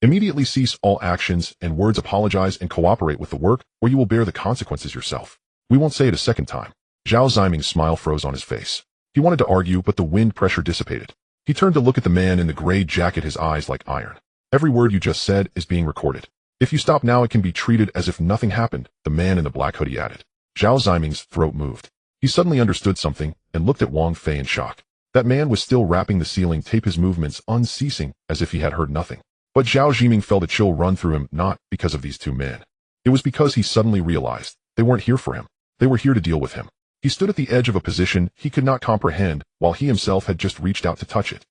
Immediately cease all actions and words, apologize and cooperate with the work, or you will bear the consequences yourself. We won't say it a second time. Zhao Jiming's smile froze on his face. He wanted to argue, but the wind pressure dissipated. He turned to look at the man in the gray jacket, his eyes like iron. Every word you just said is being recorded. If you stop now, it can be treated as if nothing happened, the man in the black hoodie added. Zhao Jiming's throat moved. He suddenly understood something and looked at Wang Fei in shock. That man was still wrapping the sealing tape, his movements unceasing, as if he had heard nothing. But Zhao Jiming felt a chill run through him, not because of these two men. It was because he suddenly realized they weren't here for him. They were here to deal with him. He stood at the edge of a position he could not comprehend, while he himself had just reached out to touch it.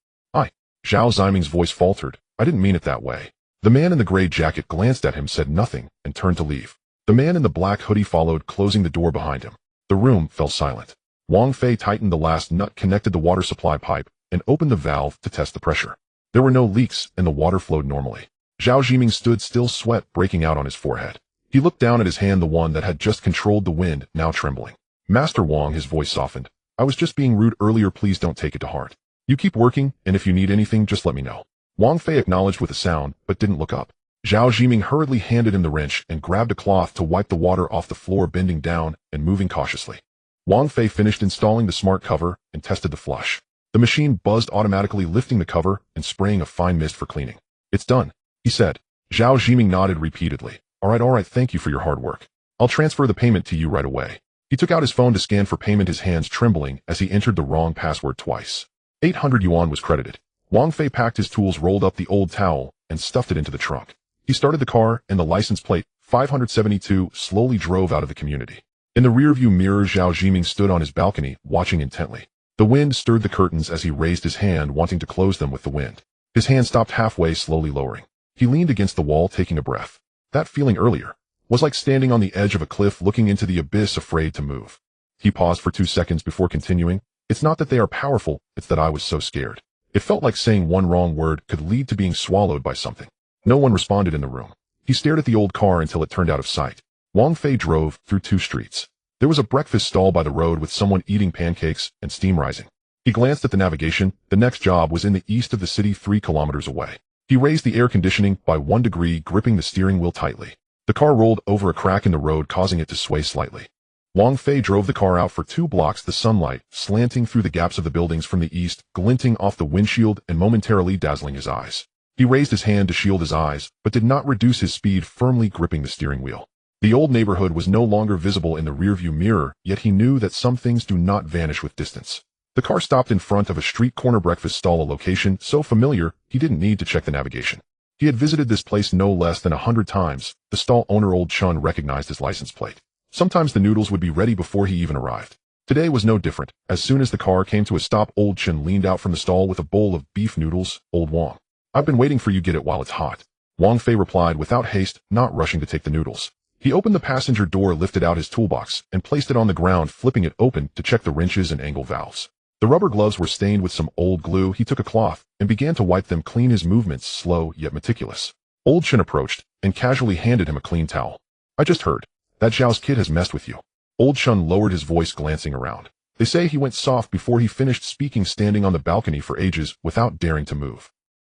Zhao Jiming's voice faltered. I didn't mean it that way. The man in the gray jacket glanced at him, said nothing, and turned to leave. The man in the black hoodie followed, closing the door behind him. The room fell silent. Wang Fei tightened the last nut, connected the water supply pipe, and opened the valve to test the pressure. There were no leaks, and the water flowed normally. Zhao Jiming stood still, sweat breaking out on his forehead. He looked down at his hand, the one that had just controlled the wind, now trembling. Master Wang, his voice softened. I was just being rude earlier, please don't take it to heart. You keep working, and if you need anything, just let me know. Wang Fei acknowledged with a sound, but didn't look up. Zhao Jiming hurriedly handed him the wrench and grabbed a cloth to wipe the water off the floor, bending down and moving cautiously. Wang Fei finished installing the smart cover and tested the flush. The machine buzzed automatically, lifting the cover and spraying a fine mist for cleaning. It's done, he said. Zhao Jiming nodded repeatedly. All right, thank you for your hard work. I'll transfer the payment to you right away. He took out his phone to scan for payment, his hands trembling as he entered the wrong password twice. 800 yuan was credited. Wang Fei packed his tools, rolled up the old towel, and stuffed it into the trunk. He started the car, and the license plate, 572, slowly drove out of the community. In the rearview mirror, Zhao Jiming stood on his balcony, watching intently. The wind stirred the curtains as he raised his hand, wanting to close them with the wind. His hand stopped halfway, slowly lowering. He leaned against the wall, taking a breath. That feeling earlier was like standing on the edge of a cliff, looking into the abyss, afraid to move. He paused for 2 seconds before continuing. It's not that they are powerful, it's that I was so scared. It felt like saying one wrong word could lead to being swallowed by something. No one responded in the room. He stared at the old car until it turned out of sight. Wang Fei drove through 2 streets. There was a breakfast stall by the road with someone eating pancakes and steam rising. He glanced at the navigation. The next job was in the east of the city, 3 kilometers away. He raised the air conditioning by 1 degree, gripping the steering wheel tightly. The car rolled over a crack in the road, causing it to sway slightly. Wang Fei drove the car out for 2 blocks, the sunlight slanting through the gaps of the buildings from the east, glinting off the windshield and momentarily dazzling his eyes. He raised his hand to shield his eyes, but did not reduce his speed, firmly gripping the steering wheel. The old neighborhood was no longer visible in the rearview mirror, yet he knew that some things do not vanish with distance. The car stopped in front of a street corner breakfast stall, a location so familiar he didn't need to check the navigation. He had visited this place no less than 100 times. The stall owner, Old Chun, recognized his license plate. Sometimes the noodles would be ready before he even arrived. Today was no different. As soon as the car came to a stop, Old Chun leaned out from the stall with a bowl of beef noodles. Old Wang, I've been waiting for you, get it while it's hot. Wang Fei replied without haste, not rushing to take the noodles. He opened the passenger door, lifted out his toolbox, and placed it on the ground, flipping it open to check the wrenches and angle valves. The rubber gloves were stained with some old glue. He took a cloth and began to wipe them clean, his movements slow yet meticulous. Old Chun approached and casually handed him a clean towel. I just heard that Zhao's kid has messed with you. Old Chun lowered his voice, glancing around. They say he went soft before he finished speaking, standing on the balcony for ages without daring to move.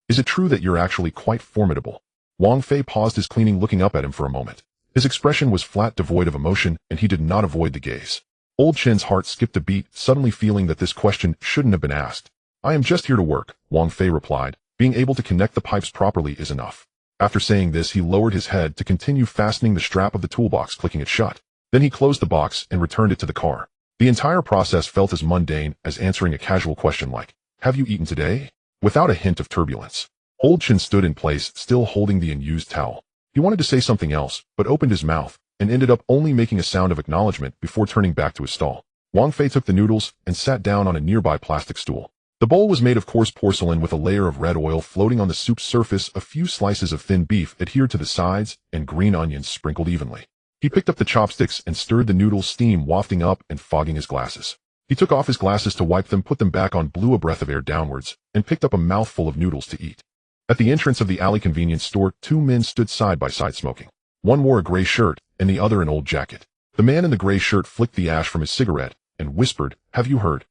Is it true that you're actually quite formidable? Wang Fei paused his cleaning, looking up at him for a moment. His expression was flat, devoid of emotion, and he did not avoid the gaze. Old Chin's heart skipped a beat, suddenly feeling that this question shouldn't have been asked. I am just here to work, Wang Fei replied. Being able to connect the pipes properly is enough. After saying this, he lowered his head to continue fastening the strap of the toolbox, clicking it shut. Then he closed the box and returned it to the car. The entire process felt as mundane as answering a casual question like, have you eaten today? Without a hint of turbulence. Old Chin stood in place, still holding the unused towel. He wanted to say something else, but opened his mouth, and ended up only making a sound of acknowledgement before turning back to his stall. Wang Fei took the noodles and sat down on a nearby plastic stool. The bowl was made of coarse porcelain with a layer of red oil floating on the soup's surface. A few slices of thin beef adhered to the sides, and green onions sprinkled evenly. He picked up the chopsticks and stirred the noodles, steam wafting up and fogging his glasses. He took off his glasses to wipe them, put them back on, blew a breath of air downwards, and picked up a mouthful of noodles to eat. At the entrance of the alley convenience store, two men stood side by side smoking. One wore a gray shirt, and the other an old jacket. The man in the gray shirt flicked the ash from his cigarette and whispered, "Have you heard?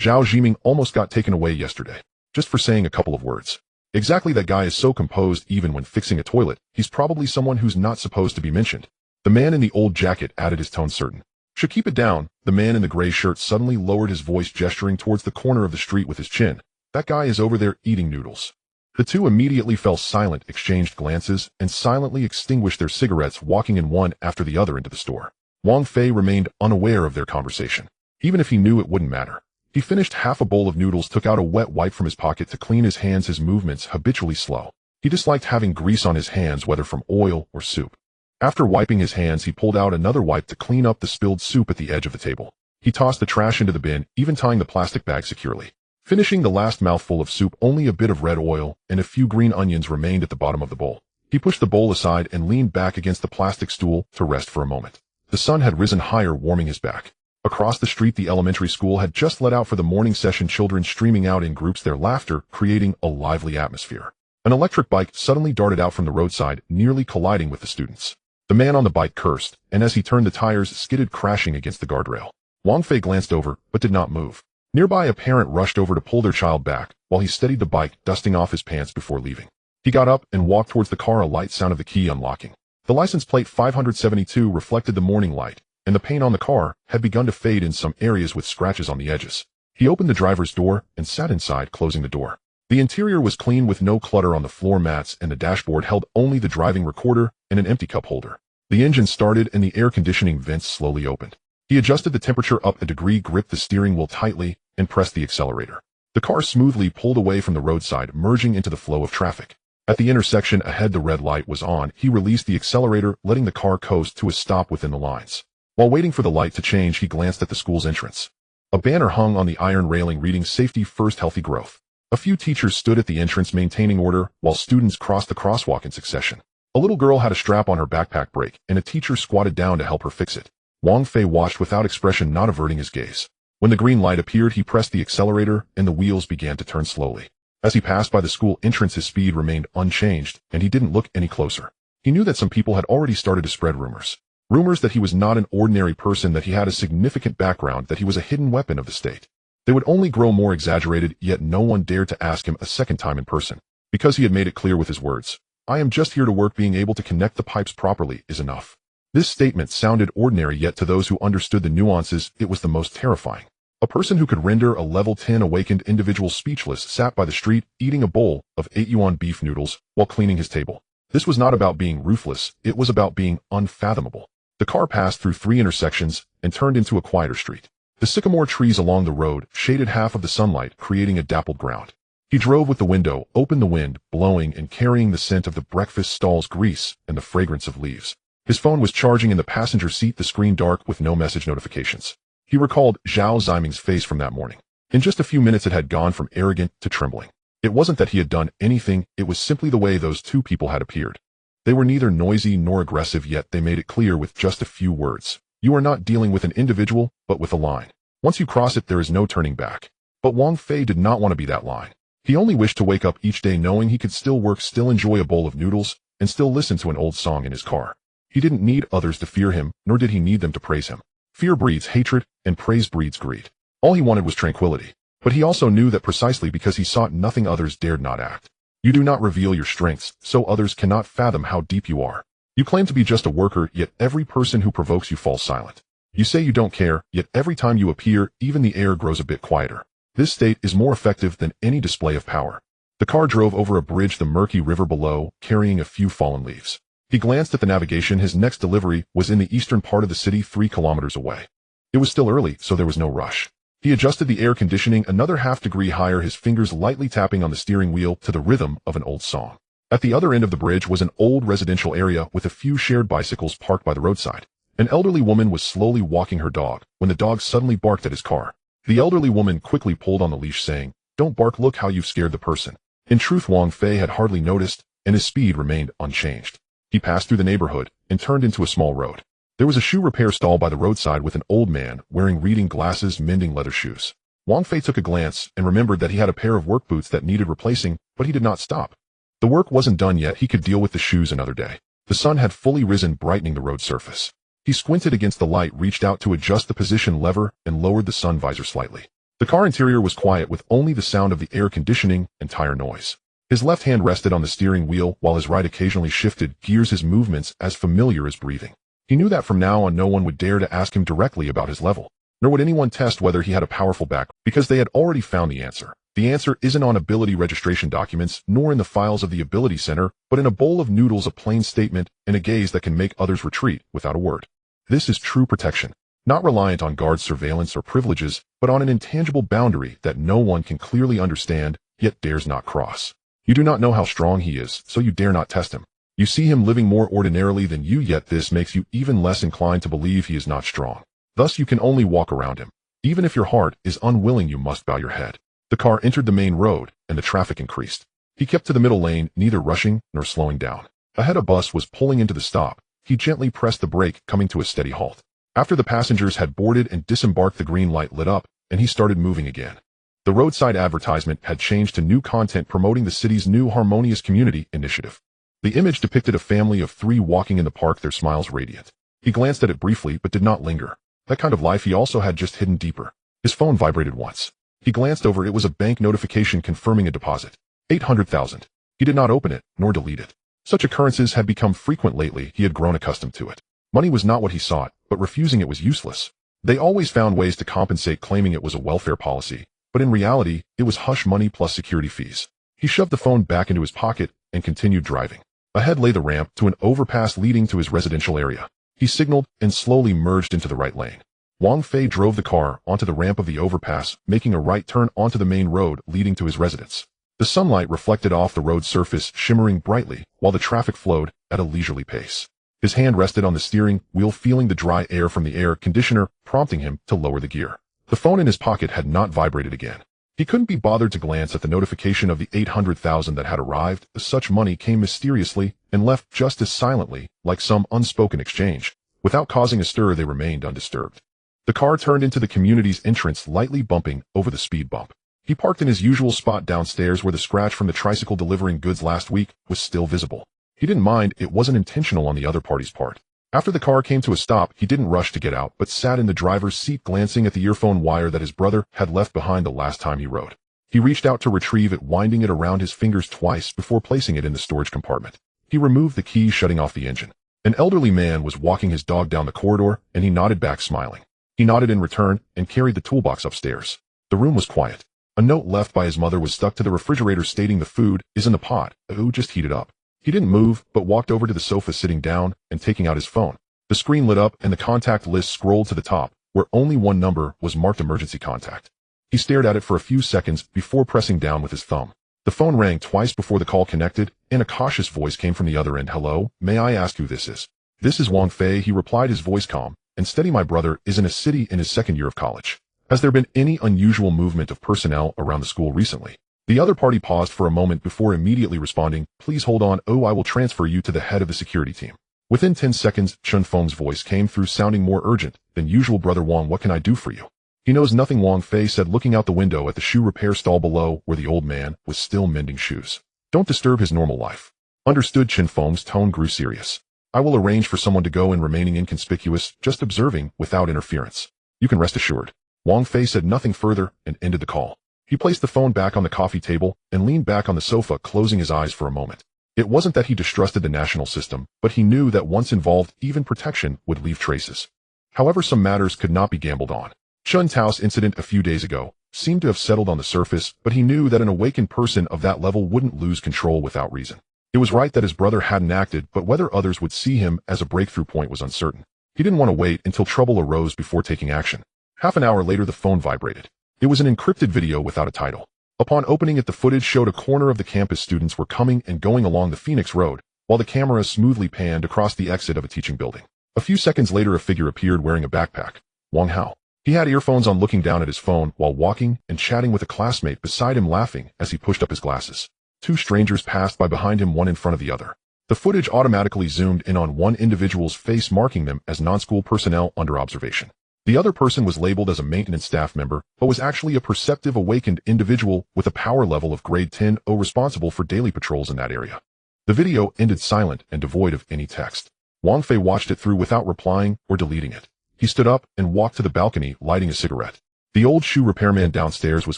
Zhao Jiming almost got taken away yesterday, just for saying a couple of words." Exactly, that guy is so composed even when fixing a toilet. He's probably someone who's not supposed to be mentioned. The man in the old jacket added, his tone certain. "Should keep it down." The man in the gray shirt suddenly lowered his voice, gesturing towards the corner of the street with his chin. "That guy is over there eating noodles." The two immediately fell silent, exchanged glances, and silently extinguished their cigarettes, walking in one after the other into the store. Wang Fei remained unaware of their conversation. Even if he knew, it wouldn't matter. He finished half a bowl of noodles, took out a wet wipe from his pocket to clean his hands, his movements habitually slow. He disliked having grease on his hands, whether from oil or soup. After wiping his hands, he pulled out another wipe to clean up the spilled soup at the edge of the table. He tossed the trash into the bin, even tying the plastic bag securely. Finishing the last mouthful of soup, only a bit of red oil and a few green onions remained at the bottom of the bowl. He pushed the bowl aside and leaned back against the plastic stool to rest for a moment. The sun had risen higher, warming his back. Across the street, the elementary school had just let out for the morning session, children streaming out in groups, their laughter creating a lively atmosphere. An electric bike suddenly darted out from the roadside, nearly colliding with the students. The man on the bike cursed, and as he turned, the tires skidded, crashing against the guardrail. Wang Fei glanced over, but did not move. Nearby, a parent rushed over to pull their child back, while he steadied the bike, dusting off his pants before leaving. He got up and walked towards the car, a light sound of the key unlocking. The license plate 572 reflected the morning light, and the paint on the car had begun to fade in some areas with scratches on the edges. He opened the driver's door and sat inside, closing the door. The interior was clean with no clutter on the floor mats, and the dashboard held only the driving recorder and an empty cup holder. The engine started and the air conditioning vents slowly opened. He adjusted the temperature up a degree, gripped the steering wheel tightly, and pressed the accelerator. The car smoothly pulled away from the roadside, merging into the flow of traffic. At the intersection ahead, the red light was on. He released the accelerator, letting the car coast to a stop within the lines. While waiting for the light to change, he glanced at the school's entrance. A banner hung on the iron railing reading, "Safety First, Healthy Growth." A few teachers stood at the entrance maintaining order, while students crossed the crosswalk in succession. A little girl had a strap on her backpack break, and a teacher squatted down to help her fix it. Wang Fei watched without expression, not averting his gaze. When the green light appeared, he pressed the accelerator, and the wheels began to turn slowly. As he passed by the school entrance, his speed remained unchanged, and he didn't look any closer. He knew that some people had already started to spread rumors. Rumors that he was not an ordinary person, that he had a significant background, that he was a hidden weapon of the state. They would only grow more exaggerated, yet no one dared to ask him a second time in person, because he had made it clear with his words. "I am just here to work. Being able to connect the pipes properly is enough." This statement sounded ordinary, yet to those who understood the nuances, it was the most terrifying. A person who could render a level 10 awakened individual speechless sat by the street, eating a bowl of 8 yuan beef noodles while cleaning his table. This was not about being ruthless, it was about being unfathomable. The car passed through 3 intersections and turned into a quieter street. The sycamore trees along the road shaded half of the sunlight, creating a dappled ground. He drove with the window open, the wind blowing and carrying the scent of the breakfast stalls, grease, and the fragrance of leaves. His phone was charging in the passenger seat, the screen dark with no message notifications. He recalled Zhao Jiming's face from that morning. In just a few minutes it had gone from arrogant to trembling. It wasn't that he had done anything, it was simply the way those two people had appeared. They were neither noisy nor aggressive, yet they made it clear with just a few words. You are not dealing with an individual, but with a line. Once you cross it, there is no turning back. But Wang Fei did not want to be that line. He only wished to wake up each day knowing he could still work, still enjoy a bowl of noodles, and still listen to an old song in his car. He didn't need others to fear him, nor did he need them to praise him. Fear breeds hatred, and praise breeds greed. All he wanted was tranquility. But he also knew that precisely because he sought nothing, others dared not act. You do not reveal your strengths, so others cannot fathom how deep you are. You claim to be just a worker, yet every person who provokes you falls silent. You say you don't care, yet every time you appear, even the air grows a bit quieter. This state is more effective than any display of power. The car drove over a bridge, the murky river below, carrying a few fallen leaves. He glanced at the navigation. His next delivery was in the eastern part of the city, 3 kilometers away. It was still early, so there was no rush. He adjusted the air conditioning another half degree higher, his fingers lightly tapping on the steering wheel to the rhythm of an old song. At the other end of the bridge was an old residential area with a few shared bicycles parked by the roadside. An elderly woman was slowly walking her dog when the dog suddenly barked at his car. The elderly woman quickly pulled on the leash saying, "Don't bark, look how you've scared the person." In truth, Wang Fei had hardly noticed, and his speed remained unchanged. He passed through the neighborhood and turned into a small road. There was a shoe repair stall by the roadside with an old man wearing reading glasses mending leather shoes. Wang Fei took a glance and remembered that he had a pair of work boots that needed replacing, but he did not stop. The work wasn't done yet. He could deal with the shoes another day. The sun had fully risen, brightening the road surface. He squinted against the light, reached out to adjust the position lever, and lowered the sun visor slightly. The car interior was quiet with only the sound of the air conditioning and tire noise. His left hand rested on the steering wheel while his right occasionally shifted gears, his movements as familiar as breathing. He knew that from now on no one would dare to ask him directly about his level, nor would anyone test whether he had a powerful back, because they had already found the answer. The answer isn't on ability registration documents, nor in the files of the Ability Center, but in a bowl of noodles, a plain statement, and a gaze that can make others retreat without a word. This is true protection, not reliant on guard surveillance or privileges, but on an intangible boundary that no one can clearly understand, yet dares not cross. You do not know how strong he is, so you dare not test him. You see him living more ordinarily than you, yet this makes you even less inclined to believe he is not strong. Thus you can only walk around him. Even if your heart is unwilling, you must bow your head. The car entered the main road, and the traffic increased. He kept to the middle lane, neither rushing nor slowing down. Ahead, a bus was pulling into the stop. He gently pressed the brake, coming to a steady halt. After the passengers had boarded and disembarked, the green light lit up, and he started moving again. The roadside advertisement had changed to new content promoting the city's new Harmonious Community initiative. The image depicted a family of 3 walking in the park, their smiles radiant. He glanced at it briefly but did not linger. That kind of life he also had just hidden deeper. His phone vibrated once. He glanced over. It was a bank notification confirming a deposit. 800,000. He did not open it, nor delete it. Such occurrences had become frequent lately. He had grown accustomed to it. Money was not what he sought, but refusing it was useless. They always found ways to compensate, claiming it was a welfare policy, but in reality, it was hush money plus security fees. He shoved the phone back into his pocket and continued driving. Ahead lay the ramp to an overpass leading to his residential area. He signaled and slowly merged into the right lane. Wang Fei drove the car onto the ramp of the overpass, making a right turn onto the main road leading to his residence. The sunlight reflected off the road surface, shimmering brightly, while the traffic flowed at a leisurely pace. His hand rested on the steering wheel, feeling the dry air from the air conditioner, prompting him to lower the gear. The phone in his pocket had not vibrated again. He couldn't be bothered to glance at the notification of the 800,000 that had arrived. Such money came mysteriously and left just as silently, like some unspoken exchange. Without causing a stir, they remained undisturbed. The car turned into the community's entrance, lightly bumping over the speed bump. He parked in his usual spot downstairs where the scratch from the tricycle delivering goods last week was still visible. He didn't mind. It wasn't intentional on the other party's part. After the car came to a stop, he didn't rush to get out, but sat in the driver's seat, glancing at the earphone wire that his brother had left behind the last time he rode. He reached out to retrieve it, winding it around his fingers twice before placing it in the storage compartment. He removed the key, shutting off the engine. An elderly man was walking his dog down the corridor, and he nodded back, smiling. He nodded in return and carried the toolbox upstairs. The room was quiet. A note left by his mother was stuck to the refrigerator stating the food is in the pot. Ooh, just heat it up. He didn't move, but walked over to the sofa, sitting down and taking out his phone. The screen lit up and the contact list scrolled to the top, where only one number was marked emergency contact. He stared at it for a few seconds before pressing down with his thumb. The phone rang twice before the call connected, and a cautious voice came from the other end. "Hello, may I ask who this is?" "This is Wang Fei," he replied, his voice calm and steady. "My brother is in a city in his second year of college. Has there been any unusual movement of personnel around the school recently?" The other party paused for a moment before immediately responding, "Please hold on. Oh, I will transfer you to the head of the security team." Within 10 seconds, Chun Feng's voice came through, sounding more urgent than usual. "Brother Wang, what can I do for you?" "He knows nothing," Wang Fei said, looking out the window at the shoe repair stall below where the old man was still mending shoes. "Don't disturb his normal life." "Understood." Chun Feng's tone grew serious. "I will arrange for someone to go in, remaining inconspicuous, just observing without interference. You can rest assured." Wang Fei said nothing further and ended the call. He placed the phone back on the coffee table and leaned back on the sofa, closing his eyes for a moment. It wasn't that he distrusted the national system, but he knew that once involved, even protection would leave traces. However, some matters could not be gambled on. Chun Tao's incident a few days ago seemed to have settled on the surface, but he knew that an awakened person of that level wouldn't lose control without reason. It was right that his brother hadn't acted, but whether others would see him as a breakthrough point was uncertain. He didn't want to wait until trouble arose before taking action. Half an hour later, the phone vibrated. It was an encrypted video without a title. Upon opening it, the footage showed a corner of the campus students were coming and going along the Phoenix Road, while the camera smoothly panned across the exit of a teaching building. A few seconds later, a figure appeared wearing a backpack. Wang Fei. He had earphones on, looking down at his phone while walking and chatting with a classmate beside him, laughing as he pushed up his glasses. Two strangers passed by behind him, one in front of the other. The footage automatically zoomed in on one individual's face, marking them as non-school personnel under observation. The other person was labeled as a maintenance staff member, but was actually a perceptive awakened individual with a power level of grade 10 responsible for daily patrols in that area. The video ended silent and devoid of any text. Wang Fei watched it through without replying or deleting it. He stood up and walked to the balcony, lighting a cigarette. The old shoe repairman downstairs was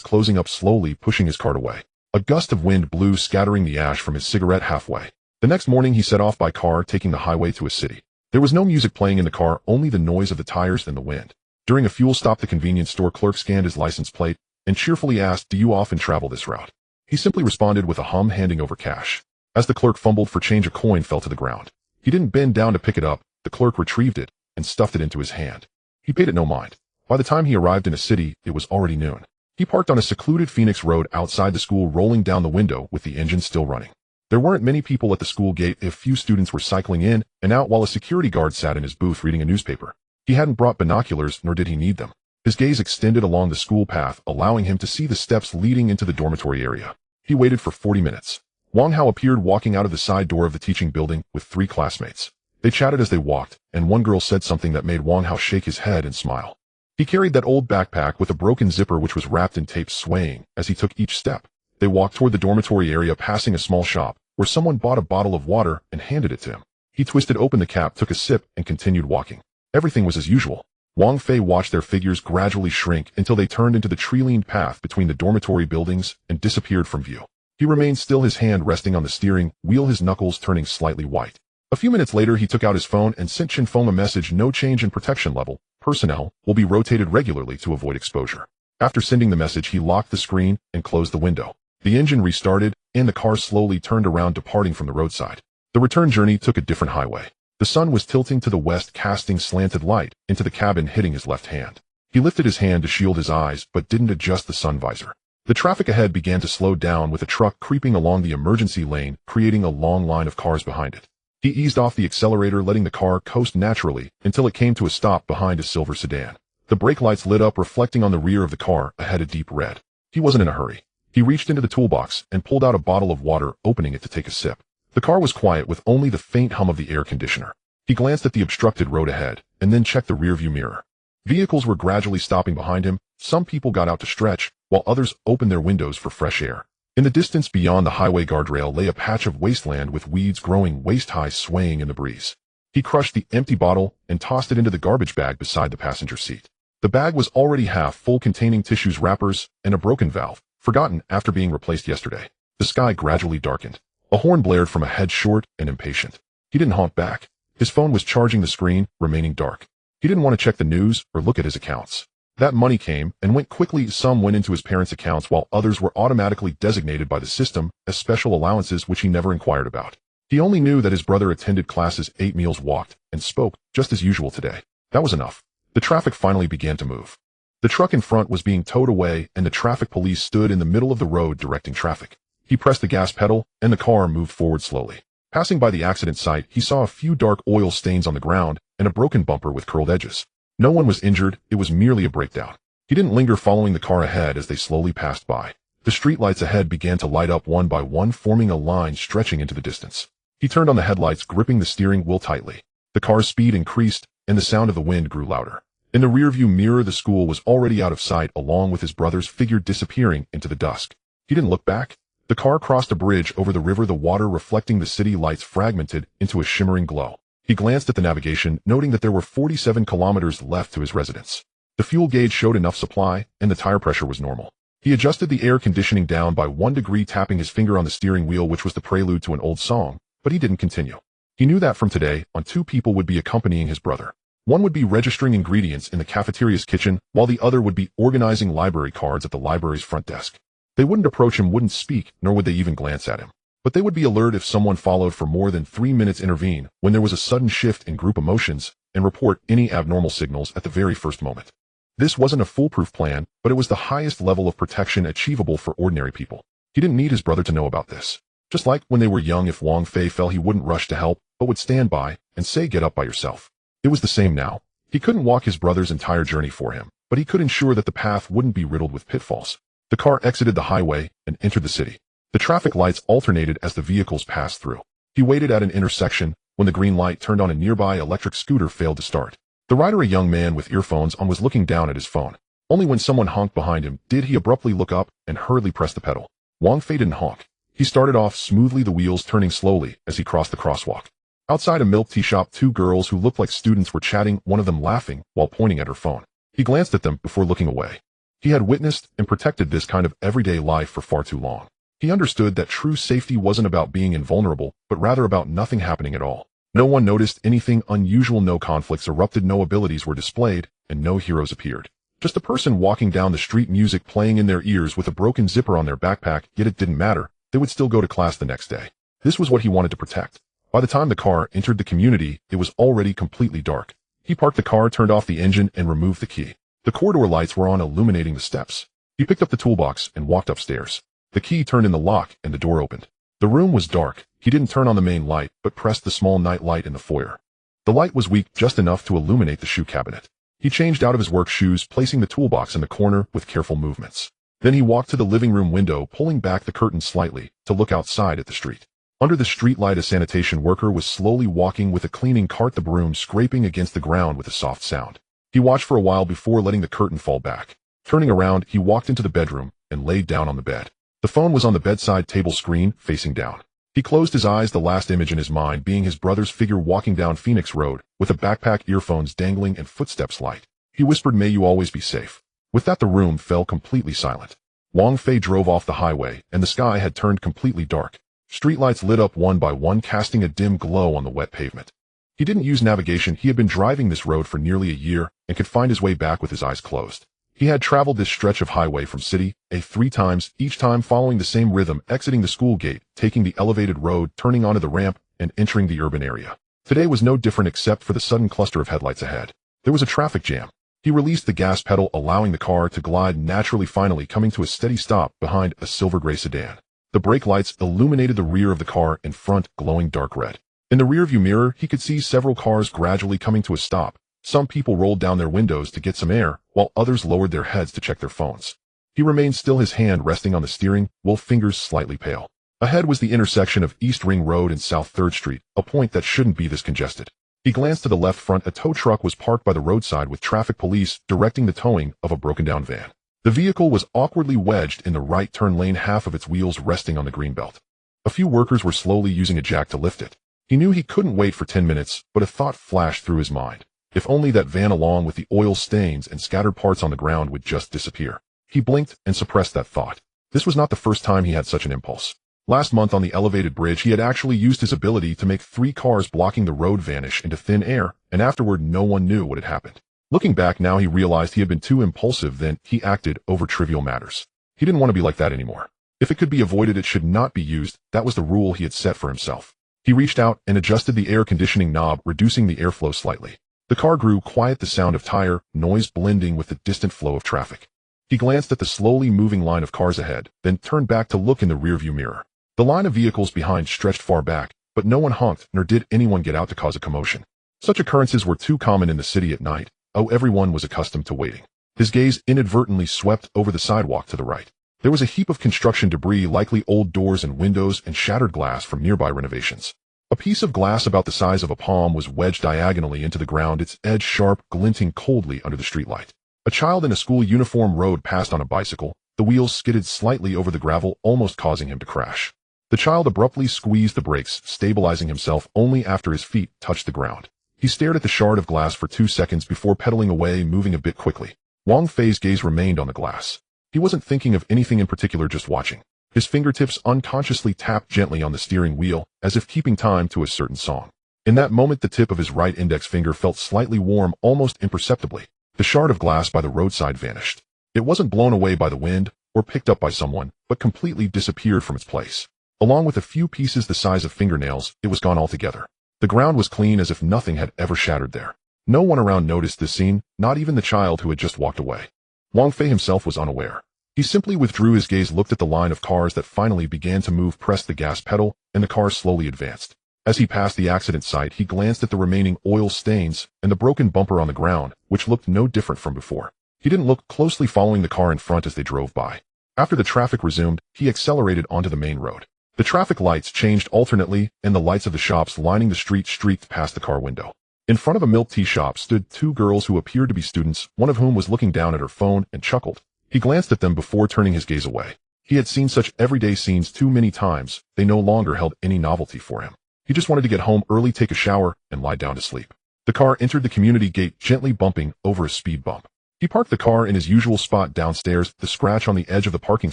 closing up slowly, pushing his cart away. A gust of wind blew, scattering the ash from his cigarette halfway. The next morning he set off by car, taking the highway to a city. There was no music playing in the car, only the noise of the tires and the wind. During a fuel stop, the convenience store clerk scanned his license plate and cheerfully asked, "Do you often travel this route?" He simply responded with a hum, handing over cash. As the clerk fumbled for change, a coin fell to the ground. He didn't bend down to pick it up. The clerk retrieved it and stuffed it into his hand. He paid it no mind. By the time he arrived in a city, it was already noon. He parked on a secluded Phoenix road outside the school, rolling down the window with the engine still running. There weren't many people at the school gate. A few students were cycling in and out while a security guard sat in his booth reading a newspaper. He hadn't brought binoculars, nor did he need them. His gaze extended along the school path, allowing him to see the steps leading into the dormitory area. He waited for 40 minutes. Wang Fei appeared walking out of the side door of the teaching building with 3 classmates. They chatted as they walked, and one girl said something that made Wang Fei shake his head and smile. He carried that old backpack with a broken zipper which was wrapped in tape, swaying as he took each step. They walked toward the dormitory area, passing a small shop where someone bought a bottle of water and handed it to him. He twisted open the cap, took a sip, and continued walking. Everything was as usual. Wang Fei watched their figures gradually shrink until they turned into the tree-lined path between the dormitory buildings and disappeared from view. He remained still, his hand resting on the steering wheel, his knuckles turning slightly white. A few minutes later, he took out his phone and sent Chen Feng a message: "No change in protection level. Personnel will be rotated regularly to avoid exposure." After sending the message, he locked the screen and closed the window. The engine restarted, and the car slowly turned around, departing from the roadside. The return journey took a different highway. The sun was tilting to the west, casting slanted light into the cabin, hitting his left hand. He lifted his hand to shield his eyes, but didn't adjust the sun visor. The traffic ahead began to slow down, with a truck creeping along the emergency lane, creating a long line of cars behind it. He eased off the accelerator, letting the car coast naturally until it came to a stop behind a silver sedan. The brake lights lit up, reflecting on the rear of the car ahead, a deep red. He wasn't in a hurry. He reached into the toolbox and pulled out a bottle of water, opening it to take a sip. The car was quiet, with only the faint hum of the air conditioner. He glanced at the obstructed road ahead, and then checked the rearview mirror. Vehicles were gradually stopping behind him. Some people got out to stretch, while others opened their windows for fresh air. In the distance beyond the highway guardrail lay a patch of wasteland with weeds growing waist-high, swaying in the breeze. He crushed the empty bottle and tossed it into the garbage bag beside the passenger seat. The bag was already half full, containing tissues, wrappers, and a broken valve, forgotten after being replaced yesterday. The sky gradually darkened. A horn blared from a head short and impatient. He didn't honk back. His phone was charging, the screen remaining dark. He didn't want to check the news or look at his accounts. That money came and went quickly. Some went into his parents' accounts, while others were automatically designated by the system as special allowances, which he never inquired about. He only knew that his brother attended classes, ate meals, walked, and spoke just as usual today. That was enough. The traffic finally began to move. The truck in front was being towed away, and the traffic police stood in the middle of the road directing traffic. He pressed the gas pedal, and the car moved forward slowly. Passing by the accident site, he saw a few dark oil stains on the ground and a broken bumper with curled edges. No one was injured, it was merely a breakdown. He didn't linger, following the car ahead as they slowly passed by. The streetlights ahead began to light up one by one, forming a line stretching into the distance. He turned on the headlights, gripping the steering wheel tightly. The car's speed increased, and the sound of the wind grew louder. In the rearview mirror, the school was already out of sight, along with his brother's figure disappearing into the dusk. He didn't look back. The car crossed a bridge over the river, the water reflecting the city lights fragmented into a shimmering glow. He glanced at the navigation, noting that there were 47 kilometers left to his residence. The fuel gauge showed enough supply, and the tire pressure was normal. He adjusted the air conditioning down by 1 degree, tapping his finger on the steering wheel, which was the prelude to an old song, but he didn't continue. He knew that from today on, 2 people would be accompanying his brother. One would be registering ingredients in the cafeteria's kitchen, while the other would be organizing library cards at the library's front desk. They wouldn't approach him, wouldn't speak, nor would they even glance at him. But they would be alert if someone followed for more than 3 minutes, intervene when there was a sudden shift in group emotions, and report any abnormal signals at the very first moment. This wasn't a foolproof plan, but it was the highest level of protection achievable for ordinary people. He didn't need his brother to know about this. Just like when they were young, if Wang Fei fell, he wouldn't rush to help, but would stand by and say, "Get up by yourself." It was the same now. He couldn't walk his brother's entire journey for him, but he could ensure that the path wouldn't be riddled with pitfalls. The car exited the highway and entered the city. The traffic lights alternated as the vehicles passed through. He waited at an intersection when the green light turned on. A nearby electric scooter failed to start. The rider, a young man with earphones on, was looking down at his phone. Only when someone honked behind him did he abruptly look up and hurriedly press the pedal. Wang Fei didn't honk. He started off smoothly, the wheels turning slowly as he crossed the crosswalk. Outside a milk tea shop, two girls who looked like students were chatting, one of them laughing while pointing at her phone. He glanced at them before looking away. He had witnessed and protected this kind of everyday life for far too long. He understood that true safety wasn't about being invulnerable, but rather about nothing happening at all. No one noticed anything unusual, no conflicts erupted, no abilities were displayed, and no heroes appeared. Just a person walking down the street, music playing in their ears with a broken zipper on their backpack, yet it didn't matter. They would still go to class the next day. This was what he wanted to protect. By the time the car entered the community, it was already completely dark. He parked the car, turned off the engine, and removed the key. The corridor lights were on, illuminating the steps. He picked up the toolbox and walked upstairs. The key turned in the lock and the door opened. The room was dark. He didn't turn on the main light, but pressed the small night light in the foyer. The light was weak, just enough to illuminate the shoe cabinet. He changed out of his work shoes, placing the toolbox in the corner with careful movements. Then he walked to the living room window, pulling back the curtain slightly to look outside at the street. Under the street light, a sanitation worker was slowly walking with a cleaning cart, the broom scraping against the ground with a soft sound. He watched for a while before letting the curtain fall back. Turning around, he walked into the bedroom and laid down on the bed. The phone was on the bedside table screen, facing down. He closed his eyes, the last image in his mind being his brother's figure walking down Phoenix Road, with a backpack, earphones dangling, and footsteps light. He whispered, "May you always be safe." With that, the room fell completely silent. Wang Fei drove off the highway, and the sky had turned completely dark. Streetlights lit up one by one, casting a dim glow on the wet pavement. He didn't use navigation. He had been driving this road for nearly a year and could find his way back with his eyes closed. He had traveled this stretch of highway from city A 3 times, each time following the same rhythm, exiting the school gate, taking the elevated road, turning onto the ramp, and entering the urban area. Today was no different except for the sudden cluster of headlights ahead. There was a traffic jam. He released the gas pedal, allowing the car to glide naturally, finally coming to a steady stop behind a silver gray sedan. The brake lights illuminated the rear of the car, in front glowing dark red. In the rearview mirror, he could see several cars gradually coming to a stop. Some people rolled down their windows to get some air, while others lowered their heads to check their phones. He remained still, his hand resting on the steering wheel, fingers slightly pale. Ahead was the intersection of East Ring Road and South 3rd Street, a point that shouldn't be this congested. He glanced to the left. Front, a tow truck was parked by the roadside with traffic police directing the towing of a broken-down van. The vehicle was awkwardly wedged in the right turn lane, half of its wheels resting on the green belt. A few workers were slowly using a jack to lift it. He knew he couldn't wait for 10 minutes, but a thought flashed through his mind. If only that van, along with the oil stains and scattered parts on the ground, would just disappear. He blinked and suppressed that thought. This was not the first time he had such an impulse. Last month on the elevated bridge, he had actually used his ability to make 3 cars blocking the road vanish into thin air, and afterward no one knew what had happened. Looking back now, he realized he had been too impulsive. Then he acted over trivial matters. He didn't want to be like that anymore. If it could be avoided, it should not be used. That was the rule he had set for himself. He reached out and adjusted the air conditioning knob, reducing the airflow slightly. The car grew quiet, the sound of tire noise blending with the distant flow of traffic. He glanced at the slowly moving line of cars ahead, then turned back to look in the rearview mirror. The line of vehicles behind stretched far back, but no one honked, nor did anyone get out to cause a commotion. Such occurrences were too common in the city at night. Everyone was accustomed to waiting. His gaze inadvertently swept over the sidewalk to the right. There was a heap of construction debris, likely old doors and windows and shattered glass from nearby renovations. A piece of glass about the size of a palm was wedged diagonally into the ground, its edge sharp, glinting coldly under the streetlight. A child in a school uniform rode past on a bicycle. The wheels skidded slightly over the gravel, almost causing him to crash. The child abruptly squeezed the brakes, stabilizing himself only after his feet touched the ground. He stared at the shard of glass for 2 seconds before pedaling away, moving a bit quickly. Wang Fei's gaze remained on the glass. He wasn't thinking of anything in particular, just watching. His fingertips unconsciously tapped gently on the steering wheel, as if keeping time to a certain song. In that moment, the tip of his right index finger felt slightly warm, almost imperceptibly. The shard of glass by the roadside vanished. It wasn't blown away by the wind or picked up by someone, but completely disappeared from its place. Along with a few pieces the size of fingernails, it was gone altogether. The ground was clean, as if nothing had ever shattered there. No one around noticed this scene, not even the child who had just walked away. Wang Fei himself was unaware. He simply withdrew his gaze, looked at the line of cars that finally began to move, pressed the gas pedal, and the car slowly advanced. As he passed the accident site, he glanced at the remaining oil stains and the broken bumper on the ground, which looked no different from before. He didn't look closely, following the car in front as they drove by. After the traffic resumed, he accelerated onto the main road. The traffic lights changed alternately, and the lights of the shops lining the street streaked past the car window. In front of a milk tea shop stood two girls who appeared to be students, one of whom was looking down at her phone and chuckled. He glanced at them before turning his gaze away. He had seen such everyday scenes too many times, they no longer held any novelty for him. He just wanted to get home early, take a shower, and lie down to sleep. The car entered the community gate, gently bumping over a speed bump. He parked the car in his usual spot downstairs. The scratch on the edge of the parking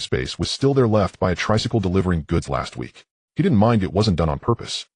space was still there, left by a tricycle delivering goods last week. He didn't mind, it wasn't done on purpose.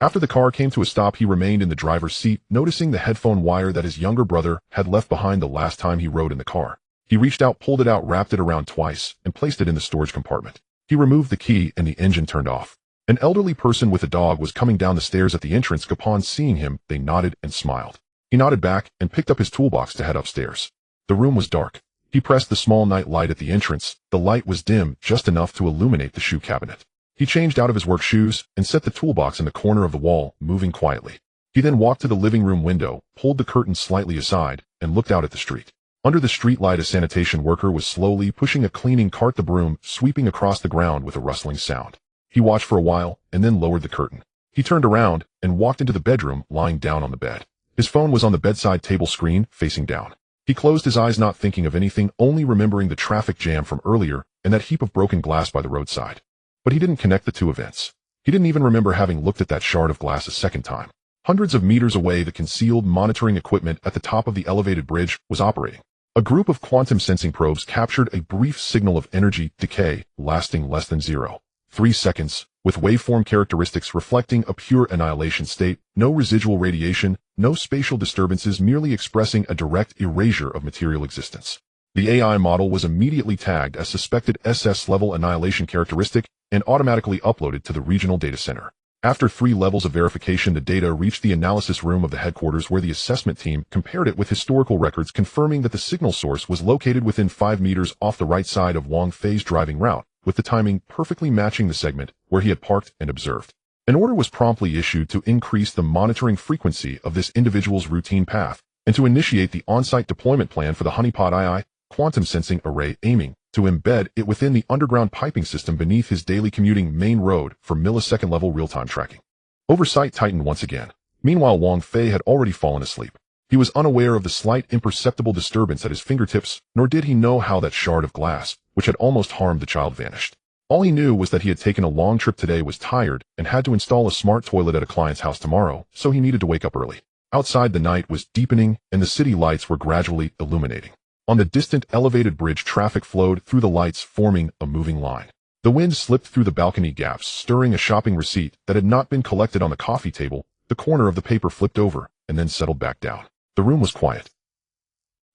After the car came to a stop, he remained in the driver's seat, noticing the headphone wire that his younger brother had left behind the last time he rode in the car. He reached out, pulled it out, wrapped it around twice, and placed it in the storage compartment. He removed the key and the engine turned off. An elderly person with a dog was coming down the stairs at the entrance. Upon seeing him, they nodded and smiled. He nodded back and picked up his toolbox to head upstairs. The room was dark. He pressed the small night light at the entrance. The light was dim, just enough to illuminate the shoe cabinet. He changed out of his work shoes and set the toolbox in the corner of the wall, moving quietly. He then walked to the living room window, pulled the curtain slightly aside, and looked out at the street. Under the street light, a sanitation worker was slowly pushing a cleaning cart, the broom sweeping across the ground with a rustling sound. He watched for a while and then lowered the curtain. He turned around and walked into the bedroom, lying down on the bed. His phone was on the bedside table screen, facing down. He closed his eyes, not thinking of anything, only remembering the traffic jam from earlier and that heap of broken glass by the roadside. But he didn't connect the two events. He didn't even remember having looked at that shard of glass a second time. Hundreds of meters away, the concealed monitoring equipment at the top of the elevated bridge was operating. A group of quantum sensing probes captured a brief signal of energy decay lasting less than 0.3 seconds, with waveform characteristics reflecting a pure annihilation state, no residual radiation, no spatial disturbances, merely expressing a direct erasure of material existence. The AI model was immediately tagged as suspected SS-level annihilation characteristic and automatically uploaded to the regional data center. After 3 levels of verification, the data reached the analysis room of the headquarters, where the assessment team compared it with historical records, confirming that the signal source was located within 5 meters off the right side of Wang Fei's driving route, with the timing perfectly matching the segment where he had parked and observed. An order was promptly issued to increase the monitoring frequency of this individual's routine path and to initiate the on-site deployment plan for the Honeypot II quantum sensing array, aiming to embed it within the underground piping system beneath his daily commuting main road for millisecond-level real-time tracking. Oversight tightened once again. Meanwhile, Wang Fei had already fallen asleep. He was unaware of the slight imperceptible disturbance at his fingertips, nor did he know how that shard of glass, which had almost harmed the child, vanished. All he knew was that he had taken a long trip today, was tired, and had to install a smart toilet at a client's house tomorrow, so he needed to wake up early. Outside, the night was deepening, and the city lights were gradually illuminating. On the distant elevated bridge, traffic flowed through the lights, forming a moving line. The wind slipped through the balcony gaps, stirring a shopping receipt that had not been collected on the coffee table. The corner of the paper flipped over and then settled back down. The room was quiet.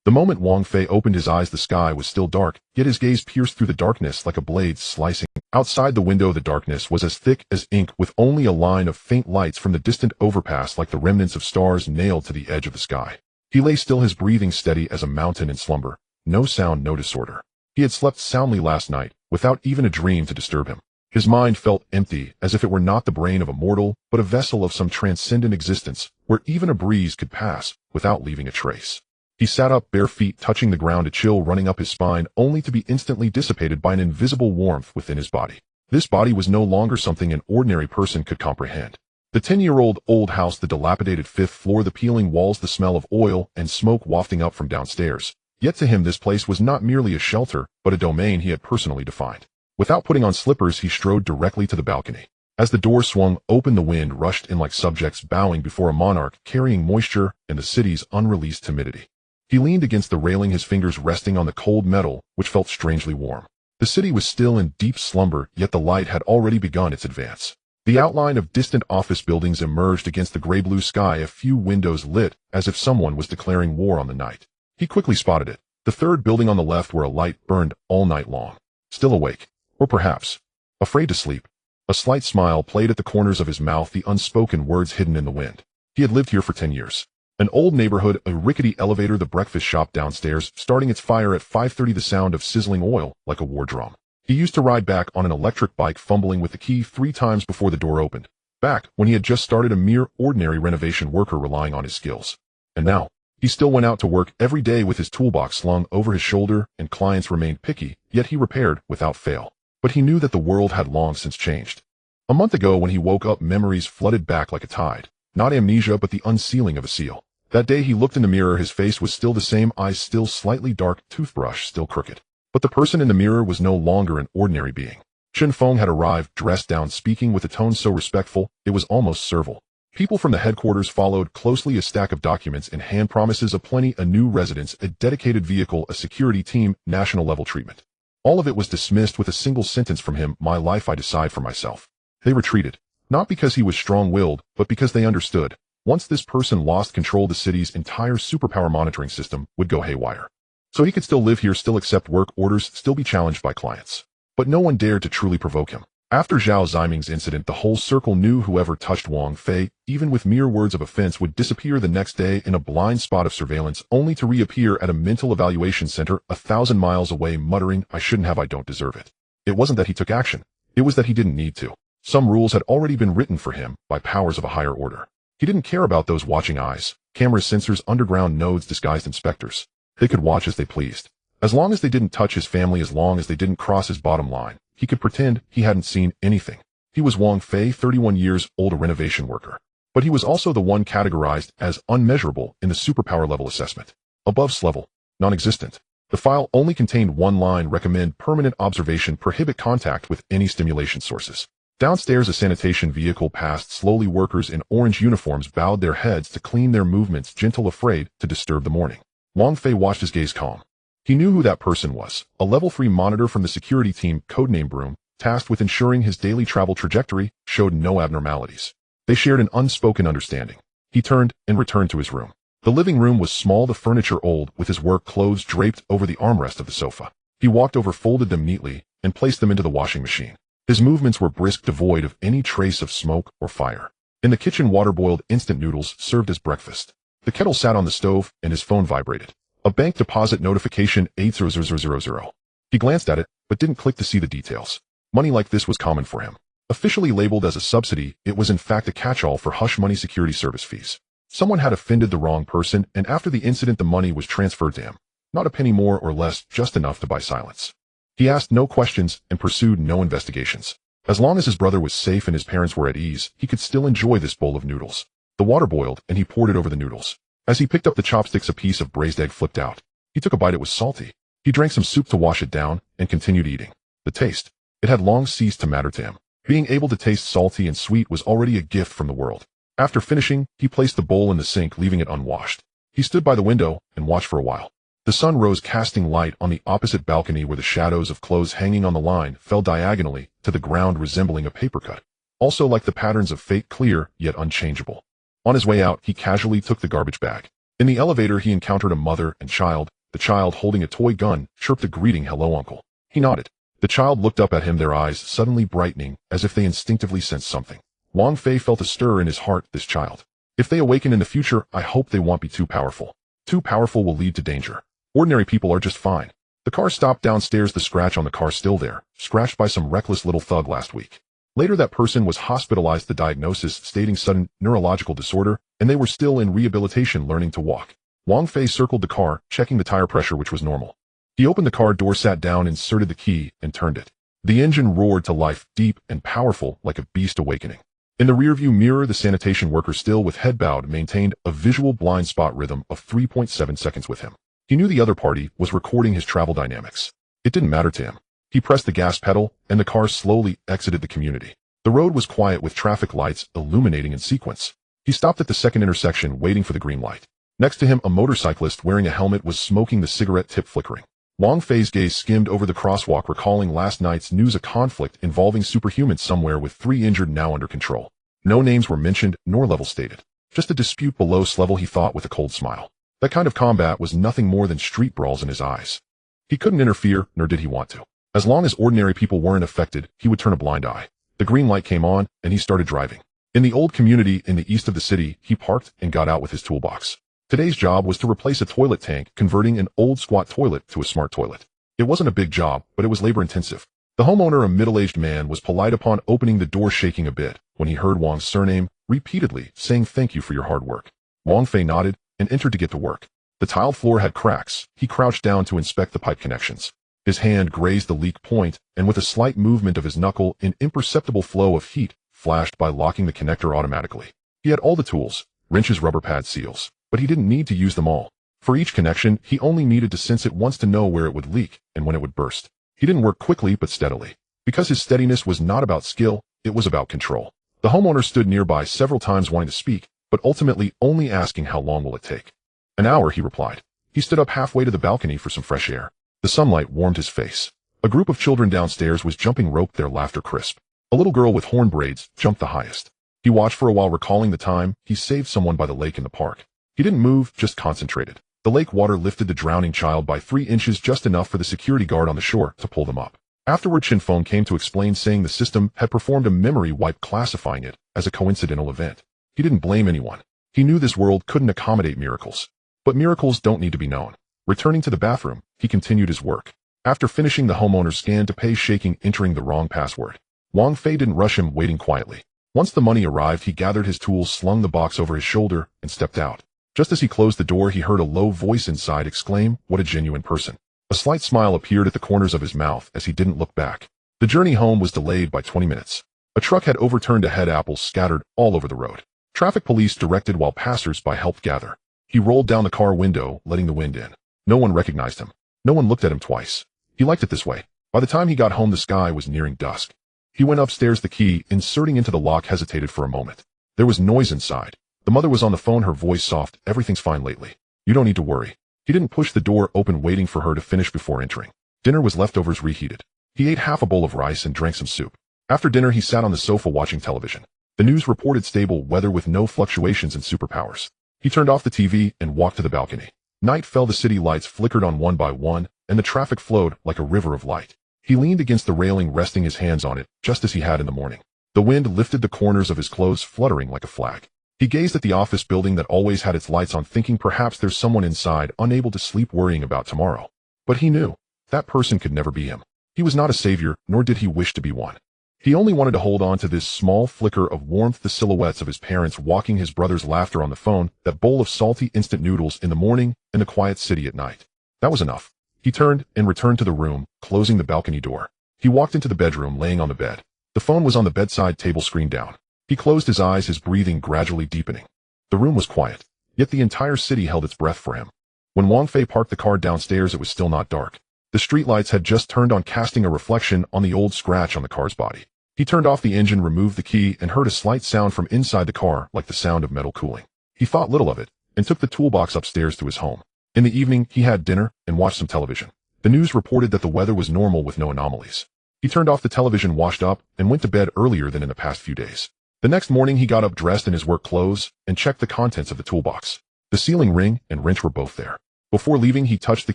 The moment Wang Fei opened his eyes, the sky was still dark, yet his gaze pierced through the darkness like a blade slicing. Outside the window, the darkness was as thick as ink, with only a line of faint lights from the distant overpass like the remnants of stars nailed to the edge of the sky. He lay still, his breathing steady as a mountain in slumber. No sound, no disorder. He had slept soundly last night, without even a dream to disturb him. His mind felt empty, as if it were not the brain of a mortal, but a vessel of some transcendent existence, where even a breeze could pass without leaving a trace. He sat up, bare feet touching the ground, a chill running up his spine, only to be instantly dissipated by an invisible warmth within his body. This body was no longer something an ordinary person could comprehend. The 10-year-old old house, the dilapidated 5th floor, the peeling walls, the smell of oil and smoke wafting up from downstairs. Yet to him this place was not merely a shelter, but a domain he had personally defined. Without putting on slippers, he strode directly to the balcony. As the door swung open, the wind rushed in like subjects bowing before a monarch, carrying moisture and the city's unreleased timidity. He leaned against the railing, his fingers resting on the cold metal, which felt strangely warm. The city was still in deep slumber, yet the light had already begun its advance. The outline of distant office buildings emerged against the gray-blue sky, a few windows lit, as if someone was declaring war on the night. He quickly spotted it, the third building on the left, where a light burned all night long. Still awake, or perhaps afraid to sleep. A slight smile played at the corners of his mouth, the unspoken words hidden in the wind. He had lived here for 10 years. An old neighborhood, a rickety elevator, the breakfast shop downstairs, starting its fire at 5:30, the sound of sizzling oil like a war drum. He used to ride back on an electric bike, fumbling with the key 3 times before the door opened, back when he had just started, a mere ordinary renovation worker relying on his skills. And now, he still went out to work every day with his toolbox slung over his shoulder, and clients remained picky, yet he repaired without fail. But he knew that the world had long since changed. A month ago, when he woke up, memories flooded back like a tide. Not amnesia, but the unsealing of a seal. That day he looked in the mirror, his face was still the same, eyes still slightly dark, toothbrush still crooked. But the person in the mirror was no longer an ordinary being. Chen Feng had arrived, dressed down, speaking with a tone so respectful, it was almost servile. People from the headquarters followed closely, a stack of documents in hand, promises of plenty, a new residence, a dedicated vehicle, a security team, national-level treatment. All of it was dismissed with a single sentence from him: my life, I decide for myself. They retreated, not because he was strong-willed, but because they understood. Once this person lost control, the city's entire superpower monitoring system would go haywire. So he could still live here, still accept work orders, still be challenged by clients. But no one dared to truly provoke him. After Zhao Ziming's incident, the whole circle knew whoever touched Wang Fei, even with mere words of offense, would disappear the next day in a blind spot of surveillance, only to reappear at a mental evaluation center 1,000 miles away, muttering, I shouldn't have, I don't deserve it. It wasn't that he took action. It was that he didn't need to. Some rules had already been written for him by powers of a higher order. He didn't care about those watching eyes, cameras, sensors, underground nodes, disguised inspectors. They could watch as they pleased. As long as they didn't touch his family, as long as they didn't cross his bottom line, he could pretend he hadn't seen anything. He was Wang Fei, 31 years old, a renovation worker. But he was also the one categorized as unmeasurable in the superpower level assessment. Above level, non-existent. The file only contained one line: recommend permanent observation, prohibit contact with any stimulation sources. Downstairs, a sanitation vehicle passed slowly. Workers in orange uniforms bowed their heads to clean their movements, gentle, afraid to disturb the morning. Wang Fei watched, his gaze calm. He knew who that person was, a level 3 monitor from the security team, codename Broom, tasked with ensuring his daily travel trajectory showed no abnormalities. They shared an unspoken understanding. He turned and returned to his room. The living room was small, the furniture old, with his work clothes draped over the armrest of the sofa. He walked over, folded them neatly, and placed them into the washing machine. His movements were brisk, devoid of any trace of smoke or fire. In the kitchen, water-boiled instant noodles served as breakfast. The kettle sat on the stove, and his phone vibrated. A bank deposit notification, 80000. He glanced at it, but didn't click to see the details. Money like this was common for him. Officially labeled as a subsidy, it was in fact a catch-all for hush money security service fees. Someone had offended the wrong person, and after the incident the money was transferred to him. Not a penny more or less, just enough to buy silence. He asked no questions and pursued no investigations. As long as his brother was safe and his parents were at ease, he could still enjoy this bowl of noodles. The water boiled, and he poured it over the noodles. As he picked up the chopsticks, a piece of braised egg flipped out. He took a bite, it was salty. He drank some soup to wash it down, and continued eating. The taste. It had long ceased to matter to him. Being able to taste salty and sweet was already a gift from the world. After finishing, he placed the bowl in the sink, leaving it unwashed. He stood by the window and watched for a while. The sun rose, casting light on the opposite balcony where the shadows of clothes hanging on the line fell diagonally to the ground, resembling a paper cut. Also like the patterns of fate, clear yet unchangeable. On his way out, he casually took the garbage bag. In the elevator, he encountered a mother and child. The child, holding a toy gun, chirped a greeting, "Hello, uncle." He nodded. The child looked up at him, their eyes suddenly brightening, as if they instinctively sensed something. Wang Fei felt a stir in his heart. This child. If they awaken in the future, I hope they won't be too powerful. Too powerful will lead to danger. Ordinary people are just fine. The car stopped downstairs, the scratch on the car still there, scratched by some reckless little thug last week. Later that person was hospitalized, the diagnosis stating sudden neurological disorder, and they were still in rehabilitation, learning to walk. Wang Fei circled the car, checking the tire pressure, which was normal. He opened the car door, sat down, inserted the key, and turned it. The engine roared to life, deep and powerful, like a beast awakening. In the rearview mirror, the sanitation worker, still with head bowed, maintained a visual blind spot rhythm of 3.7 seconds with him. He knew the other party was recording his travel dynamics. It didn't matter to him. He pressed the gas pedal, and the car slowly exited the community. The road was quiet, with traffic lights illuminating in sequence. He stopped at the second intersection, waiting for the green light. Next to him, a motorcyclist wearing a helmet was smoking, the cigarette tip flickering. Wang Fei's gaze skimmed over the crosswalk, recalling last night's news, a conflict involving superhumans somewhere with 3 injured, now under control. No names were mentioned, nor level stated. Just a dispute below level, he thought with a cold smile. That kind of combat was nothing more than street brawls in his eyes. He couldn't interfere, nor did he want to. As long as ordinary people weren't affected, he would turn a blind eye. The green light came on, and he started driving. In the old community in the east of the city, he parked and got out with his toolbox. Today's job was to replace a toilet tank, converting an old squat toilet to a smart toilet. It wasn't a big job, but it was labor-intensive. The homeowner, a middle-aged man, was polite upon opening the door, shaking a bit when he heard Wang's surname, repeatedly saying thank you for your hard work. Wang Fei nodded and entered to get to work. The tiled floor had cracks. He crouched down to inspect the pipe connections. His hand grazed the leak point, and with a slight movement of his knuckle, an imperceptible flow of heat flashed by locking the connector automatically. He had all the tools, wrenches, rubber pad, seals, but he didn't need to use them all. For each connection, he only needed to sense it once to know where it would leak and when it would burst. He didn't work quickly but steadily. Because his steadiness was not about skill, it was about control. The homeowner stood nearby several times wanting to speak, but ultimately only asking how long will it take. An hour, he replied. He stood up halfway to the balcony for some fresh air. The sunlight warmed his face. A group of children downstairs was jumping rope, their laughter crisp. A little girl with horn braids jumped the highest. He watched for a while, recalling the time he saved someone by the lake in the park. He didn't move, just concentrated. The lake water lifted the drowning child by 3 inches, just enough for the security guard on the shore to pull them up. Afterward, Chinfeng came to explain, saying the system had performed a memory wipe, classifying it as a coincidental event. He didn't blame anyone. He knew this world couldn't accommodate miracles. But miracles don't need to be known. Returning to the bathroom, he continued his work. After finishing, the homeowner scanned to pay, shaking, entering the wrong password. Wang Fei didn't rush him, waiting quietly. Once the money arrived, he gathered his tools, slung the box over his shoulder, and stepped out. Just as he closed the door, he heard a low voice inside exclaim, "What a genuine person." A slight smile appeared at the corners of his mouth as he didn't look back. The journey home was delayed by 20 minutes. A truck had overturned ahead, apples scattered all over the road. Traffic police directed while passers-by helped gather. He rolled down the car window, letting the wind in. No one recognized him. No one looked at him twice. He liked it this way. By the time he got home, the sky was nearing dusk. He went upstairs, the key inserting into the lock, hesitated for a moment. There was noise inside. The mother was on the phone, her voice soft. "Everything's fine lately. You don't need to worry." He didn't push the door open, waiting for her to finish before entering. Dinner was leftovers, reheated. He ate half a bowl of rice and drank some soup. After dinner, he sat on the sofa watching television. The news reported stable weather with no fluctuations in superpowers. He turned off the TV and walked to the balcony. Night fell, the city lights flickered on one by one, and the traffic flowed like a river of light. He leaned against the railing, resting his hands on it, just as he had in the morning. The wind lifted the corners of his clothes, fluttering like a flag. He gazed at the office building that always had its lights on, thinking perhaps there's someone inside, unable to sleep, worrying about tomorrow. But he knew that person could never be him. He was not a savior, nor did he wish to be one. He only wanted to hold on to this small flicker of warmth, the silhouettes of his parents walking, his brother's laughter on the phone, that bowl of salty instant noodles in the morning, and the quiet city at night. That was enough. He turned and returned to the room, closing the balcony door. He walked into the bedroom, laying on the bed. The phone was on the bedside table, screen down. He closed his eyes, his breathing gradually deepening. The room was quiet, yet the entire city held its breath for him. When Wang Fei parked the car downstairs, it was still not dark. The streetlights had just turned on, casting a reflection on the old scratch on the car's body. He turned off the engine, removed the key, and heard a slight sound from inside the car, like the sound of metal cooling. He thought little of it, and took the toolbox upstairs to his home. In the evening, he had dinner and watched some television. The news reported that the weather was normal with no anomalies. He turned off the television, washed up, and went to bed earlier than in the past few days. The next morning, he got up, dressed in his work clothes, and checked the contents of the toolbox. The sealing ring and wrench were both there. Before leaving, he touched the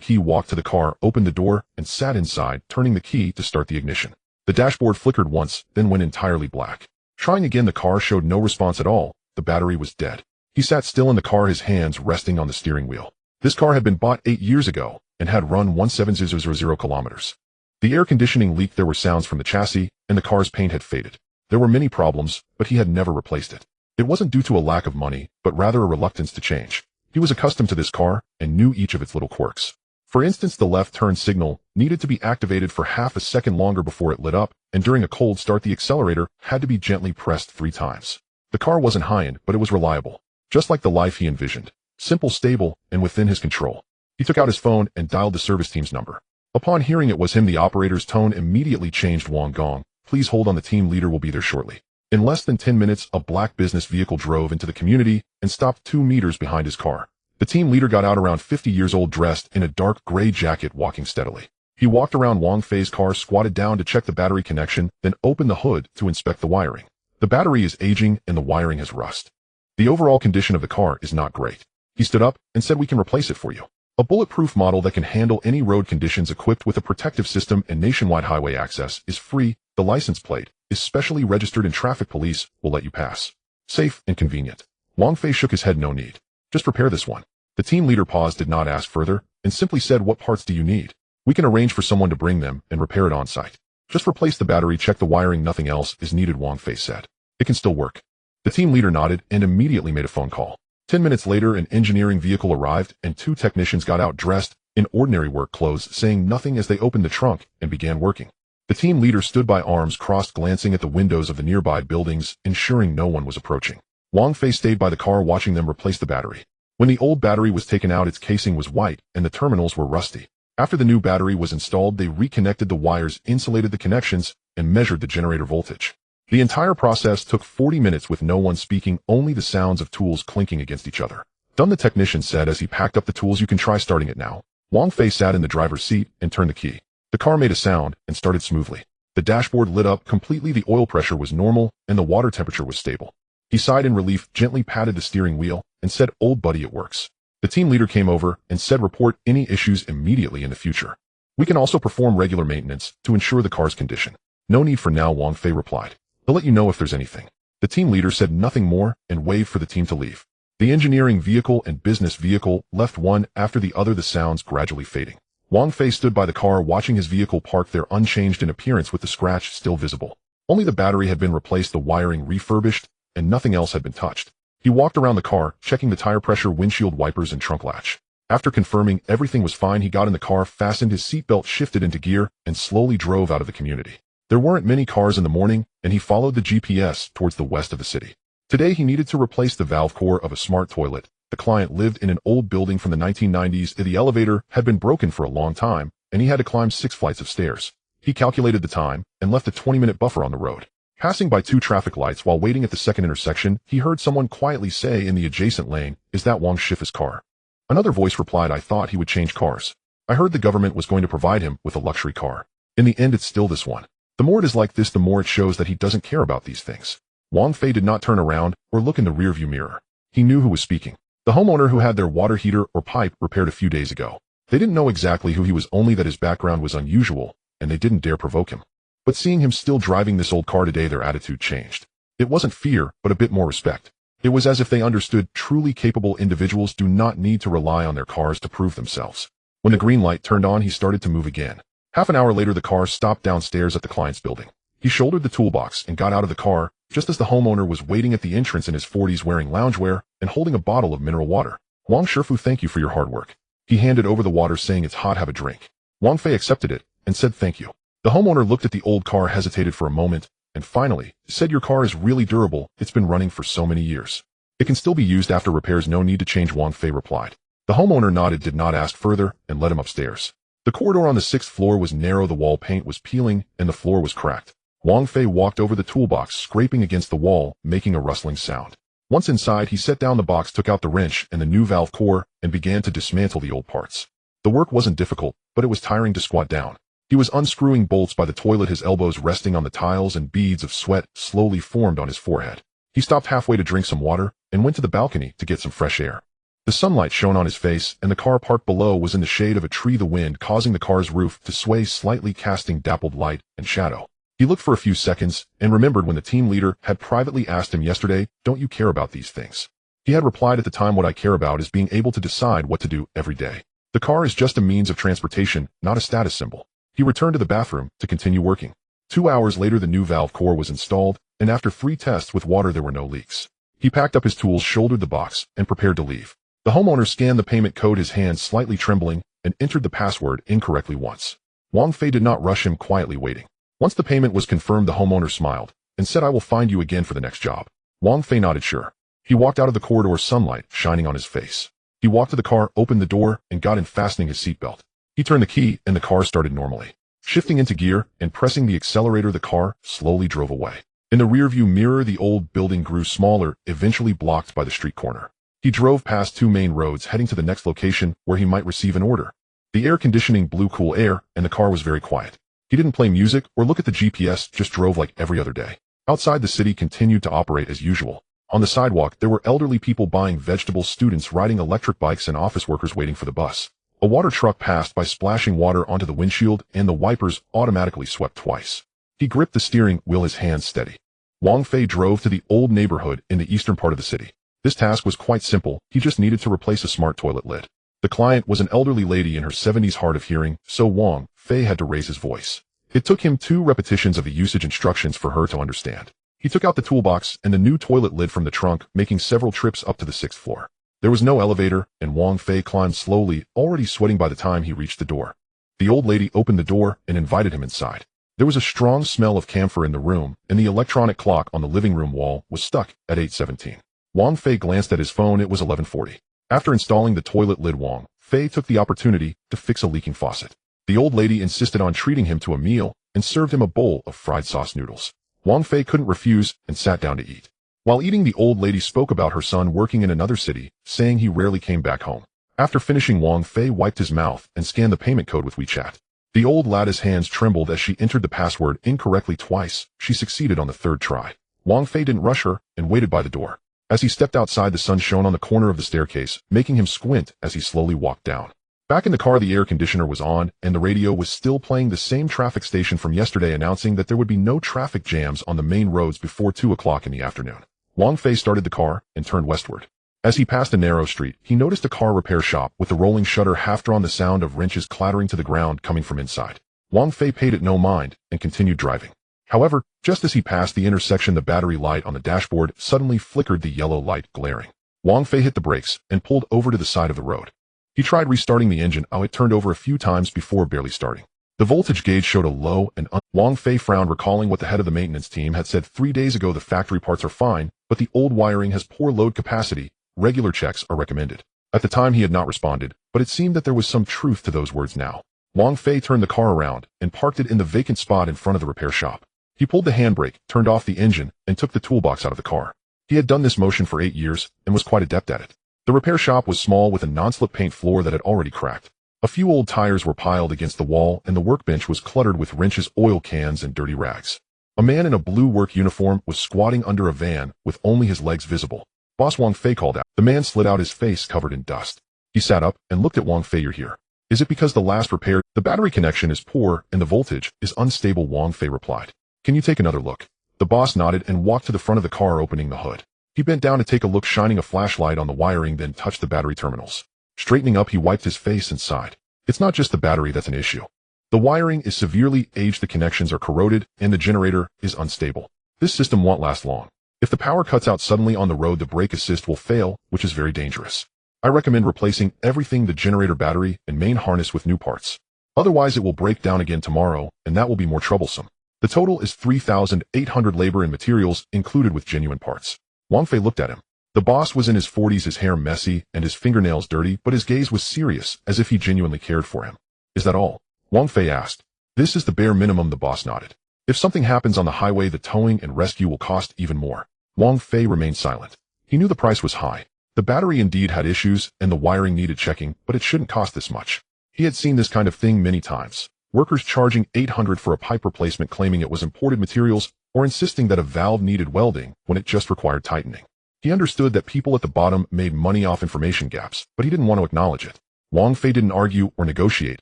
key, walked to the car, opened the door, and sat inside, turning the key to start the ignition. The dashboard flickered once, then went entirely black. Trying again, the car showed no response at all. The battery was dead. He sat still in the car, his hands resting on the steering wheel. This car had been bought 8 years ago and had run 17,000 kilometers. The air conditioning leaked, there were sounds from the chassis, and the car's paint had faded. There were many problems, but he had never replaced it. It wasn't due to a lack of money, but rather a reluctance to change. He was accustomed to this car and knew each of its little quirks. For instance, the left turn signal needed to be activated for half a second longer before it lit up, and during a cold start, the accelerator had to be gently pressed 3 times. The car wasn't high-end, but it was reliable, just like the life he envisioned. Simple, stable, and within his control. He took out his phone and dialed the service team's number. Upon hearing it was him, the operator's tone immediately changed. "Wang Gong, please hold on, the team leader will be there shortly." In less than 10 minutes, a black business vehicle drove into the community and stopped 2 meters behind his car. The team leader got out, around 50 years old, dressed in a dark gray jacket, walking steadily. He walked around Wang Fei's car, squatted down to check the battery connection, then opened the hood to inspect the wiring. The battery is aging and the wiring has rust. The overall condition of the car is not great. He stood up and said, "We can replace it for you. A bulletproof model that can handle any road conditions, equipped with a protective system and nationwide highway access, is free. The license plate is specially registered and traffic police will let you pass. Safe and convenient." Wang Fei shook his head. "No need. Just prepare this one." The team leader paused, did not ask further, and simply said, "What parts do you need? We can arrange for someone to bring them and repair it on site. Just replace the battery, check the wiring, nothing else is needed," Wang Fei said. "It can still work." The team leader nodded and immediately made a phone call. 10 minutes later, an engineering vehicle arrived and 2 technicians got out dressed in ordinary work clothes, saying nothing as they opened the trunk and began working. The team leader stood by, arms crossed, glancing at the windows of the nearby buildings, ensuring no one was approaching. Wang Fei stayed by the car watching them replace the battery. When the old battery was taken out, its casing was white and the terminals were rusty. After the new battery was installed, they reconnected the wires, insulated the connections, and measured the generator voltage. The entire process took 40 minutes with no one speaking, only the sounds of tools clinking against each other. "Done," the technician said as he packed up the tools. "You can try starting it now." Wang Fei sat in the driver's seat and turned the key. The car made a sound and started smoothly. The dashboard lit up completely, the oil pressure was normal, and the water temperature was stable. He sighed in relief, gently patted the steering wheel, and said, "Old buddy, it works." The team leader came over and said, "Report any issues immediately in the future. We can also perform regular maintenance to ensure the car's condition." "No need for now," Wang Fei replied. "I'll let you know if there's anything." The team leader said nothing more and waved for the team to leave. The engineering vehicle and business vehicle left one after the other, the sounds gradually fading. Wang Fei stood by the car watching his vehicle parked there, unchanged in appearance, with the scratch still visible. Only the battery had been replaced, the wiring refurbished, and nothing else had been touched. He walked around the car, checking the tire pressure, windshield wipers, and trunk latch. After confirming everything was fine, he got in the car, fastened his seatbelt, shifted into gear, and slowly drove out of the community. There weren't many cars in the morning, and he followed the GPS towards the west of the city. Today he needed to replace the valve core of a smart toilet. The client lived in an old building from the 1990s. The elevator had been broken for a long time, and he had to climb 6 flights of stairs. He calculated the time and left a 20-minute buffer on the road. Passing by 2 traffic lights while waiting at the second intersection, he heard someone quietly say in the adjacent lane, "Is that Wang Shifa's car?" Another voice replied, "I thought he would change cars. I heard the government was going to provide him with a luxury car. In the end, it's still this one." The more it is like this, the more it shows that he doesn't care about these things. Wang Fei did not turn around or look in the rearview mirror. He knew who was speaking. The homeowner who had their water heater or pipe repaired a few days ago. They didn't know exactly who he was, only that his background was unusual, and they didn't dare provoke him. But seeing him still driving this old car today, their attitude changed. It wasn't fear, but a bit more respect. It was as if they understood truly capable individuals do not need to rely on their cars to prove themselves. When the green light turned on, he started to move again. Half an hour later, the car stopped downstairs at the client's building. He shouldered the toolbox and got out of the car, just as the homeowner was waiting at the entrance, in his 40s, wearing loungewear and holding a bottle of mineral water. "Wang Shifu, thank you for your hard work." He handed over the water, saying, "It's hot, have a drink." Wang Fei accepted it and said thank you. The homeowner looked at the old car, hesitated for a moment, and finally said, "Your car is really durable. It's been running for so many years. It can still be used after repairs. No need to change," Wang Fei replied. The homeowner nodded, did not ask further, and led him upstairs. The corridor on the 6th floor was narrow, the wall paint was peeling, and the floor was cracked. Wang Fei walked over the toolbox, scraping against the wall, making a rustling sound. Once inside, he set down the box, took out the wrench and the new valve core, and began to dismantle the old parts. The work wasn't difficult, but it was tiring to squat down. He was unscrewing bolts by the toilet, his elbows resting on the tiles, and beads of sweat slowly formed on his forehead. He stopped halfway to drink some water and went to the balcony to get some fresh air. The sunlight shone on his face, and the car parked below was in the shade of a tree, the wind causing the car's roof to sway slightly, casting dappled light and shadow. He looked for a few seconds and remembered when the team leader had privately asked him yesterday, "Don't you care about these things?" He had replied at the time, "What I care about is being able to decide what to do every day. The car is just a means of transportation, not a status symbol." He returned to the bathroom to continue working. 2 hours later, the new valve core was installed, and after 3 tests with water, there were no leaks. He packed up his tools, shouldered the box, and prepared to leave. The homeowner scanned the payment code, his hands slightly trembling, and entered the password incorrectly once. Wang Fei did not rush him, quietly waiting. Once the payment was confirmed, the homeowner smiled and said, "I will find you again for the next job." Wang Fei nodded sure. He walked out of the corridor, sunlight shining on his face. He walked to the car, opened the door, and got in, fastening his seatbelt. He turned the key, and the car started normally. Shifting into gear and pressing the accelerator, the car slowly drove away. In the rearview mirror, the old building grew smaller, eventually blocked by the street corner. He drove past 2 main roads, heading to the next location where he might receive an order. The air conditioning blew cool air, and the car was very quiet. He didn't play music or look at the GPS, just drove like every other day. Outside, the city continued to operate as usual. On the sidewalk, there were elderly people buying vegetables, students riding electric bikes, and office workers waiting for the bus. A water truck passed by, splashing water onto the windshield, and the wipers automatically swept twice. He gripped the steering wheel, his hands steady. Wang Fei drove to the old neighborhood in the eastern part of the city. This task was quite simple, he just needed to replace a smart toilet lid. The client was an elderly lady in her 70s hard of hearing, so Wang Fei had to raise his voice. It took him 2 repetitions of the usage instructions for her to understand. He took out the toolbox and the new toilet lid from the trunk, making several trips up to the 6th floor. There was no elevator, and Wang Fei climbed slowly, already sweating by the time he reached the door. The old lady opened the door and invited him inside. There was a strong smell of camphor in the room, and the electronic clock on the living room wall was stuck at 8:17. Wang Fei glanced at his phone. It was 11:40. After installing the toilet lid, Wang Fei took the opportunity to fix a leaking faucet. The old lady insisted on treating him to a meal and served him a bowl of fried sauce noodles. Wang Fei couldn't refuse and sat down to eat. While eating, the old lady spoke about her son working in another city, saying he rarely came back home. After finishing, Wang Fei wiped his mouth and scanned the payment code with WeChat. The old lady's hands trembled as she entered the password incorrectly twice. She succeeded on the 3rd try. Wang Fei didn't rush her and waited by the door. As he stepped outside, the sun shone on the corner of the staircase, making him squint as he slowly walked down. Back in the car, the air conditioner was on, and the radio was still playing the same traffic station from yesterday, announcing that there would be no traffic jams on the main roads before 2 o'clock in the afternoon. Wang Fei started the car and turned westward. As he passed a narrow street, he noticed a car repair shop with the rolling shutter half drawn, the sound of wrenches clattering to the ground coming from inside. Wang Fei paid it no mind and continued driving. However, just as he passed the intersection, the battery light on the dashboard suddenly flickered, the yellow light glaring. Wang Fei hit the brakes and pulled over to the side of the road. He tried restarting the engine. It turned over a few times before barely starting. The voltage gauge showed a low and Wang Fei frowned, recalling what the head of the maintenance team had said 3 days ago. The factory parts are fine, but the old wiring has poor load capacity. Regular checks are recommended. At the time he had not responded, but it seemed that there was some truth to those words now. Wang Fei turned the car around and parked it in the vacant spot in front of the repair shop. He pulled the handbrake, turned off the engine, and took the toolbox out of the car. He had done this motion for 8 years and was quite adept at it. The repair shop was small, with a non-slip paint floor that had already cracked. A few old tires were piled against the wall, and the workbench was cluttered with wrenches, oil cans, and dirty rags. A man in a blue work uniform was squatting under a van with only his legs visible. "Boss," Wang Fei called out. The man slid out, his face covered in dust. He sat up and looked at Wang Fei. "You're here. Is it because the last repair? The battery connection is poor and the voltage is unstable," Wang Fei replied. "Can you take another look?" The boss nodded and walked to the front of the car, opening the hood. He bent down to take a look, shining a flashlight on the wiring, then touched the battery terminals. Straightening up, he wiped his face and sighed. "It's not just the battery that's an issue. The wiring is severely aged, the connections are corroded, and the generator is unstable. This system won't last long. If the power cuts out suddenly on the road, the brake assist will fail, which is very dangerous. I recommend replacing everything, the generator, battery, and main harness, with new parts. Otherwise it will break down again tomorrow, and that will be more troublesome. The total is 3,800 labor and materials included with genuine parts." Wang Fei looked at him. The boss was in his 40s, his hair messy and his fingernails dirty, but his gaze was serious, as if he genuinely cared for him. "Is that all?" Wang Fei asked. "This is the bare minimum," the boss nodded. "If something happens on the highway, the towing and rescue will cost even more." Wang Fei remained silent. He knew the price was high. The battery indeed had issues, and the wiring needed checking, but it shouldn't cost this much. He had seen this kind of thing many times. Workers charging $800 for a pipe replacement, claiming it was imported materials, or insisting that a valve needed welding when it just required tightening. He understood that people at the bottom made money off information gaps, but he didn't want to acknowledge it. Wang Fei didn't argue or negotiate.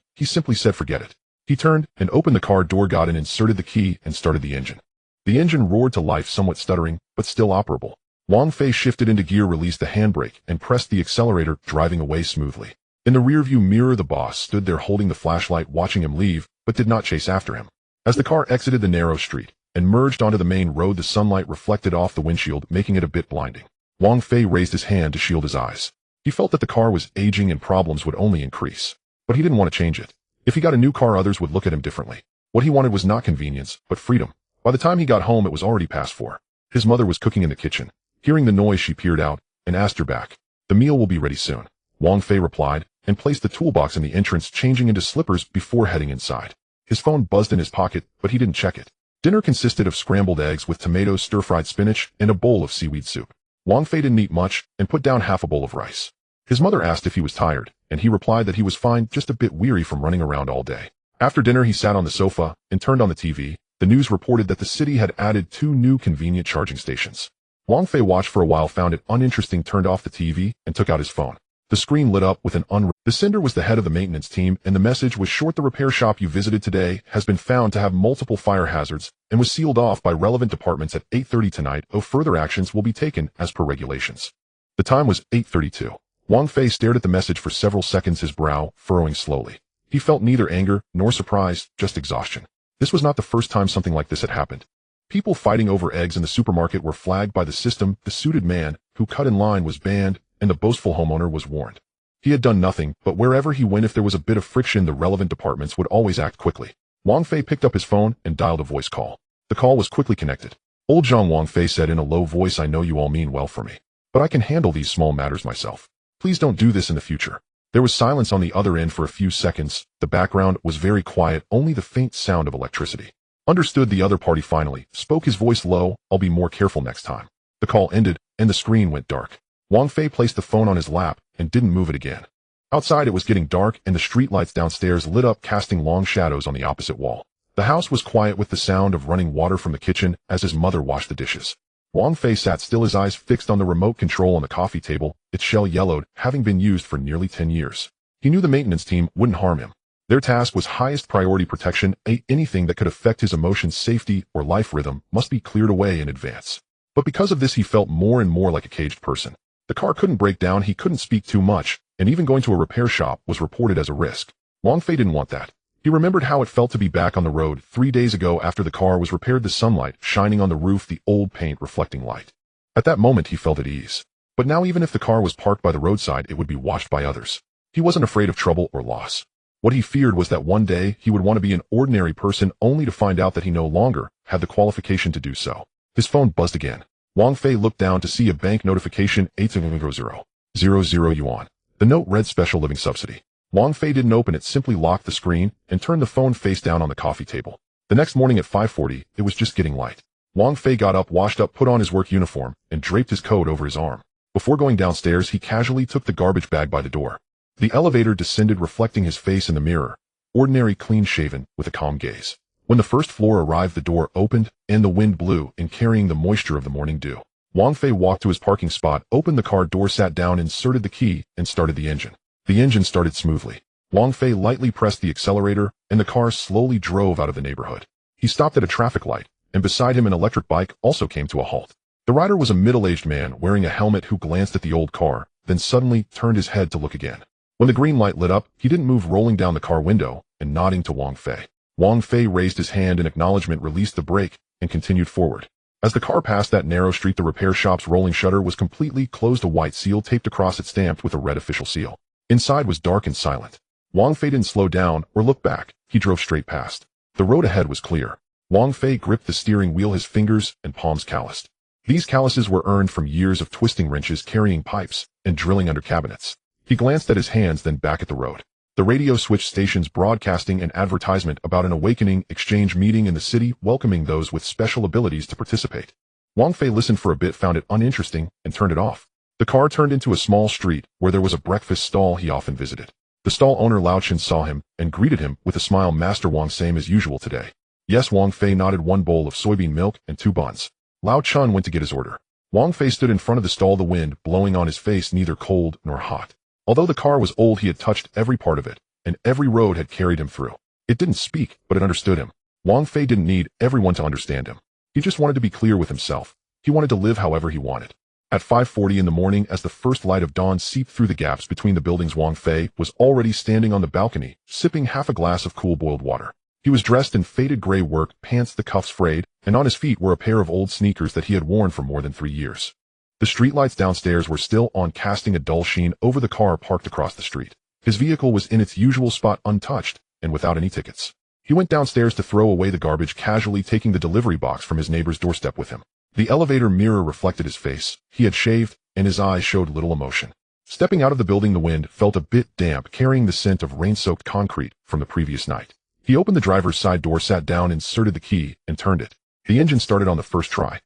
He simply said forget it. He turned and opened the car door, got in, inserted the key, and started the engine. The engine roared to life, somewhat stuttering, but still operable. Wang Fei shifted into gear, released the handbrake, and pressed the accelerator, driving away smoothly. In the rearview mirror, the boss stood there holding the flashlight, watching him leave, but did not chase after him. As the car exited the narrow street and merged onto the main road, the sunlight reflected off the windshield, making it a bit blinding. Wang Fei raised his hand to shield his eyes. He felt that the car was aging and problems would only increase. But he didn't want to change it. If he got a new car, others would look at him differently. What he wanted was not convenience, but freedom. By the time he got home, it was already past 4. His mother was cooking in the kitchen. Hearing the noise, she peered out and asked her back. "The meal will be ready soon," Wang Fei replied, and placed the toolbox in the entrance, changing into slippers before heading inside. His phone buzzed in his pocket, but he didn't check it. Dinner consisted of scrambled eggs with tomatoes, stir-fried spinach, and a bowl of seaweed soup. Wang Fei didn't eat much and put down half a bowl of rice. His mother asked if he was tired, and he replied that he was fine, just a bit weary from running around all day. After dinner, he sat on the sofa and turned on the TV. The news reported that the city had added 2 new convenient charging stations. Wang Fei watched for a while, found it uninteresting, turned off the TV, and took out his phone. The screen lit up with an The sender was the head of the maintenance team, and the message was short: "The repair shop you visited today has been found to have multiple fire hazards and was sealed off by relevant departments at 8:30 tonight. Further actions will be taken as per regulations." The time was 8:32. Wang Fei stared at the message for several seconds, his brow furrowing slowly. He felt neither anger nor surprise, just exhaustion. This was not the first time something like this had happened. People fighting over eggs in the supermarket were flagged by the system, the suited man who cut in line was banned, and the boastful homeowner was warned. He had done nothing, but wherever he went, if there was a bit of friction, the relevant departments would always act quickly. Wang Fei picked up his phone and dialed a voice call. The call was quickly connected. Old Zhang, Wang Fei said in a low voice, I know you all mean well for me, but I can handle these small matters myself. Please don't do this in the future. There was silence on the other end for a few seconds. The background was very quiet, only the faint sound of electricity. Understood, the other party finally spoke, his voice low. I'll be more careful next time. The call ended, and the screen went dark. Wang Fei placed the phone on his lap and didn't move it again. Outside it was getting dark, and the streetlights downstairs lit up, casting long shadows on the opposite wall. The house was quiet with the sound of running water from the kitchen as his mother washed the dishes. Wang Fei sat still, his eyes fixed on the remote control on the coffee table, its shell yellowed, having been used for nearly 10 years. He knew the maintenance team wouldn't harm him. Their task was highest priority protection. Anything that could affect his emotions, safety, or life rhythm must be cleared away in advance. But because of this, he felt more and more like a caged person. The car couldn't break down, he couldn't speak too much, and even going to a repair shop was reported as a risk. Wang Fei didn't want that. He remembered how it felt to be back on the road 3 days ago after the car was repaired, the sunlight shining on the roof, the old paint reflecting light. At that moment he felt at ease. But now, even if the car was parked by the roadside, it would be watched by others. He wasn't afraid of trouble or loss. What he feared was that one day he would want to be an ordinary person, only to find out that he no longer had the qualification to do so. His phone buzzed again. Wang Fei looked down to see a bank notification, 800,000 yuan. The note read special living subsidy. Wang Fei didn't open it, simply locked the screen and turned the phone face down on the coffee table. The next morning at 5:40, it was just getting light. Wang Fei got up, washed up, put on his work uniform, and draped his coat over his arm. Before going downstairs, he casually took the garbage bag by the door. The elevator descended, reflecting his face in the mirror, ordinary, clean-shaven, with a calm gaze. When the first floor arrived, the door opened, and the wind blew in, carrying the moisture of the morning dew. Wang Fei walked to his parking spot, opened the car door, sat down, inserted the key, and started the engine. The engine started smoothly. Wang Fei lightly pressed the accelerator, and the car slowly drove out of the neighborhood. He stopped at a traffic light, and beside him an electric bike also came to a halt. The rider was a middle-aged man wearing a helmet who glanced at the old car, then suddenly turned his head to look again. When the green light lit up, he didn't move, rolling down the car window and nodding to Wang Fei. Wang Fei raised his hand in acknowledgement, released the brake, and continued forward. As the car passed that narrow street, the repair shop's rolling shutter was completely closed, a white seal taped across it, stamped with a red official seal. Inside was dark and silent. Wang Fei didn't slow down or look back. He drove straight past. The road ahead was clear. Wang Fei gripped the steering wheel, his fingers and palms calloused. These calluses were earned from years of twisting wrenches, carrying pipes, and drilling under cabinets. He glanced at his hands, then back at the road. The radio switched stations, broadcasting an advertisement about an awakening exchange meeting in the city, welcoming those with special abilities to participate. Wang Fei listened for a bit, found it uninteresting, and turned it off. The car turned into a small street where there was a breakfast stall he often visited. The stall owner Lao Chen saw him and greeted him with a smile. Master Wang, same as usual today. Yes, Wang Fei nodded. 1 bowl of soybean milk and 2 buns. Lao Chen went to get his order. Wang Fei stood in front of the stall, the wind blowing on his face, neither cold nor hot. Although the car was old, he had touched every part of it, and every road had carried him through. It didn't speak, but it understood him. Wang Fei didn't need everyone to understand him. He just wanted to be clear with himself. He wanted to live however he wanted. At 5:40 in the morning, as the first light of dawn seeped through the gaps between the buildings, Wang Fei was already standing on the balcony, sipping half a glass of cool boiled water. He was dressed in faded gray work pants, the cuffs frayed, and on his feet were a pair of old sneakers that he had worn for more than 3 years. The streetlights downstairs were still on, casting a dull sheen over the car parked across the street. His vehicle was in its usual spot, untouched, and without any tickets. He went downstairs to throw away the garbage, casually taking the delivery box from his neighbor's doorstep with him. The elevator mirror reflected his face. He had shaved, and his eyes showed little emotion. Stepping out of the building, the wind felt a bit damp, carrying the scent of rain-soaked concrete from the previous night. He opened the driver's side door, sat down, inserted the key, and turned it. The engine started on the first try.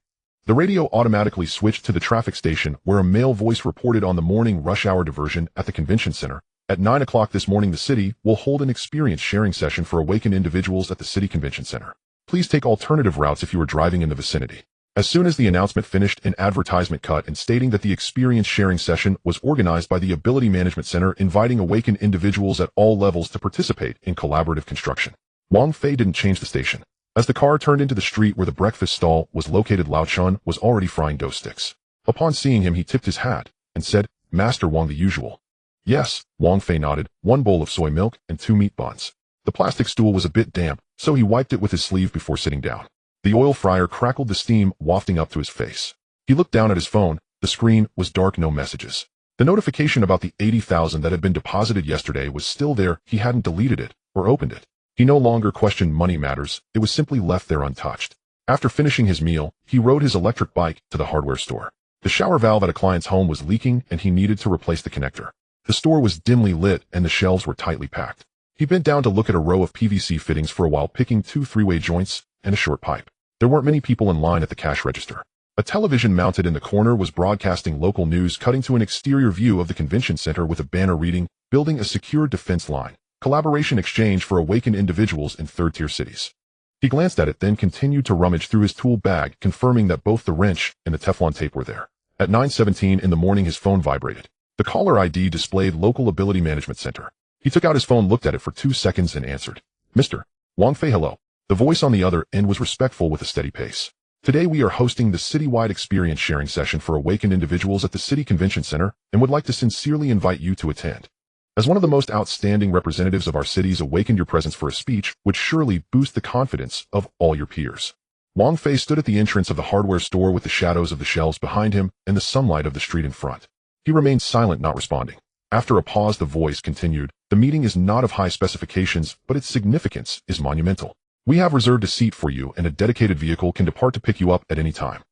The radio automatically switched to the traffic station, where a male voice reported on the morning rush hour diversion at the convention center. At 9 o'clock this morning, the city will hold an experience sharing session for awakened individuals at the city convention center. Please take alternative routes if you are driving in the vicinity. As soon as the announcement finished, an advertisement cut in stating that the experience sharing session was organized by the Ability Management Center, inviting awakened individuals at all levels to participate in collaborative construction. Wang Fei didn't change the station. As the car turned into the street where the breakfast stall was located, Lao Chun was already frying dough sticks. Upon seeing him, he tipped his hat and said, "Master Wang the usual." "Yes," Wang Fei nodded, "1 bowl of soy milk and 2 meat buns." The plastic stool was a bit damp, so he wiped it with his sleeve before sitting down. The oil fryer crackled the steam wafting up to his face. He looked down at his phone. The screen was dark, no messages. The notification about the 80,000 that had been deposited yesterday was still there. He hadn't deleted it or opened it. He no longer questioned money matters. It was simply left there untouched. After finishing his meal, he rode his electric bike to the hardware store. The shower valve at a client's home was leaking and he needed to replace the connector. The store was dimly lit and the shelves were tightly packed. He bent down to look at a row of PVC fittings for a while, picking 2 3-way joints and a short pipe. There weren't many people in line at the cash register. A television mounted in the corner was broadcasting local news, cutting to an exterior view of the convention center with a banner reading, "Building a secure defense line. Collaboration exchange for awakened individuals in third-tier cities." He glanced at it, then continued to rummage through his tool bag, confirming that both the wrench and the Teflon tape were there. At 9:17 in the morning, his phone vibrated. The caller ID displayed Local Ability Management Center. He took out his phone, looked at it for 2 seconds, and answered. "Mr. Wang Fei, hello." The voice on the other end was respectful with a steady pace. "Today we are hosting the citywide experience sharing session for awakened individuals at the City Convention Center and would like to sincerely invite you to attend. As one of the most outstanding representatives of our cities, awakened your presence for a speech would surely boost the confidence of all your peers." Wang Fei stood at the entrance of the hardware store with the shadows of the shelves behind him and the sunlight of the street in front. He remained silent, not responding. After a pause, the voice continued, "The meeting is not of high specifications, but its significance is monumental. We have reserved a seat for you and a dedicated vehicle can depart to pick you up at any time."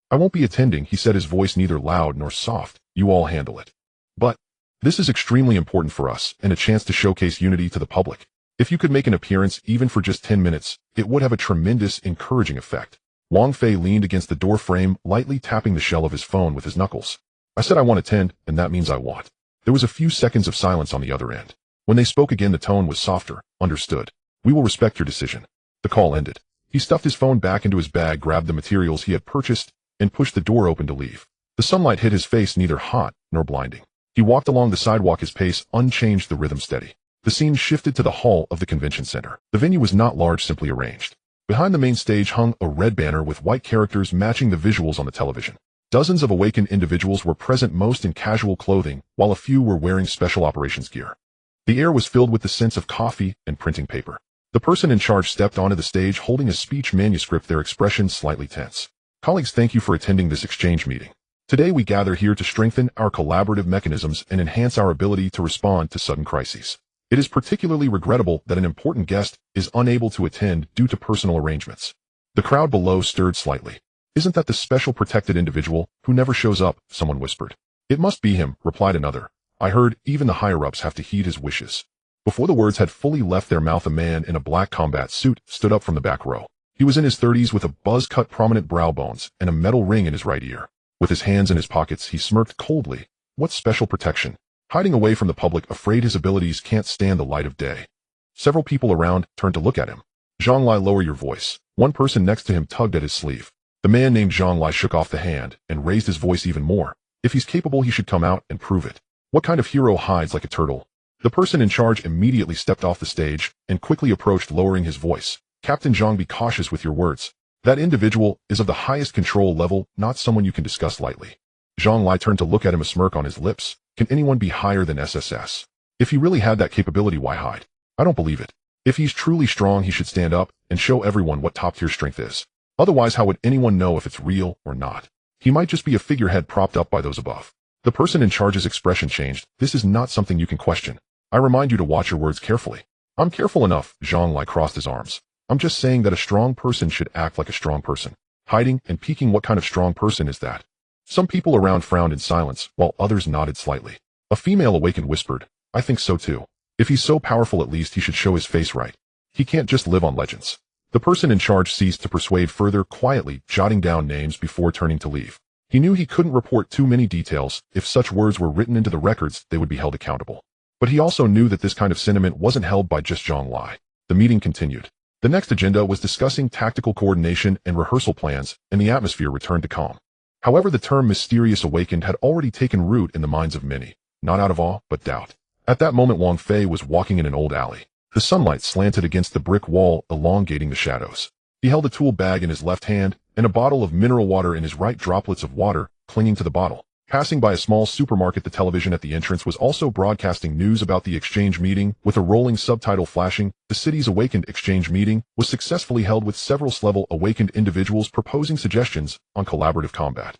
"I won't be attending," he said, his voice neither loud nor soft. "You all handle it. But this is extremely important for us and a chance to showcase unity to the public. If you could make an appearance even for just 10 minutes, it would have a tremendous encouraging effect." Wang Fei leaned against the door frame, lightly tapping the shell of his phone with his knuckles. "I said I want to attend, and that means I want." There was a few seconds of silence on the other end. When they spoke again, the tone was softer. "Understood. We will respect your decision." The call ended. He stuffed his phone back into his bag, grabbed the materials he had purchased, and pushed the door open to leave. The sunlight hit his face, neither hot nor blinding. He walked along the sidewalk, his pace unchanged, the rhythm steady. The scene shifted to the hall of the convention center. The venue was not large, simply arranged. Behind the main stage hung a red banner with white characters matching the visuals on the television. Dozens of awakened individuals were present, most in casual clothing, while a few were wearing special operations gear. The air was filled with the scents of coffee and printing paper. The person in charge stepped onto the stage holding a speech manuscript, their expression slightly tense. "Colleagues, thank you for attending this exchange meeting. Today we gather here to strengthen our collaborative mechanisms and enhance our ability to respond to sudden crises. It is particularly regrettable that an important guest is unable to attend due to personal arrangements." The crowd below stirred slightly. "Isn't that the special protected individual who never shows up?" someone whispered. "It must be him," replied another. "I heard even the higher-ups have to heed his wishes." Before the words had fully left their mouth, a man in a black combat suit stood up from the back row. He was in his 30s with a buzz-cut, prominent brow bones and a metal ring in his right ear. With his hands in his pockets, he smirked coldly. "What special protection?" Hiding away from the public, afraid his abilities can't stand the light of day. Several people around turned to look at him. "Zhang Lai, lower your voice." One person next to him tugged at his sleeve. The man named Zhang Lai shook off the hand and raised his voice even more. "If he's capable, he should come out and prove it. What kind of hero hides like a turtle?" The person in charge immediately stepped off the stage and quickly approached, lowering his voice. "Captain Zhang, be cautious with your words. That individual is of the highest control level, not someone you can discuss lightly." Zhang Lai turned to look at him, a smirk on his lips. "Can anyone be higher than SSS? If he really had that capability, why hide? I don't believe it. If he's truly strong, he should stand up and show everyone what top-tier strength is. Otherwise, how would anyone know if it's real or not? He might just be a figurehead propped up by those above." The person in charge's expression changed. "This is not something you can question. I remind you to watch your words carefully." "I'm careful enough." Zhang Lai crossed his arms. "I'm just saying that a strong person should act like a strong person. Hiding and peeking, what kind of strong person is that?" Some people around frowned in silence, while others nodded slightly. A female awakened whispered, "I think so too. If he's so powerful, at least he should show his face right. He can't just live on legends." The person in charge ceased to persuade further, quietly jotting down names before turning to leave. He knew he couldn't report too many details. If such words were written into the records, they would be held accountable. But he also knew that this kind of sentiment wasn't held by just Zhang Lai. The meeting continued. The next agenda was discussing tactical coordination and rehearsal plans, and the atmosphere returned to calm. However, the term mysterious awakened had already taken root in the minds of many, not out of awe, but doubt. At that moment, Wang Fei was walking in an old alley. The sunlight slanted against the brick wall, elongating the shadows. He held a tool bag in his left hand and a bottle of mineral water in his right, droplets of water clinging to the bottle. Passing by a small supermarket, the television at the entrance was also broadcasting news about the exchange meeting, with a rolling subtitle flashing. The city's awakened exchange meeting was successfully held, with several level awakened individuals proposing suggestions on collaborative combat.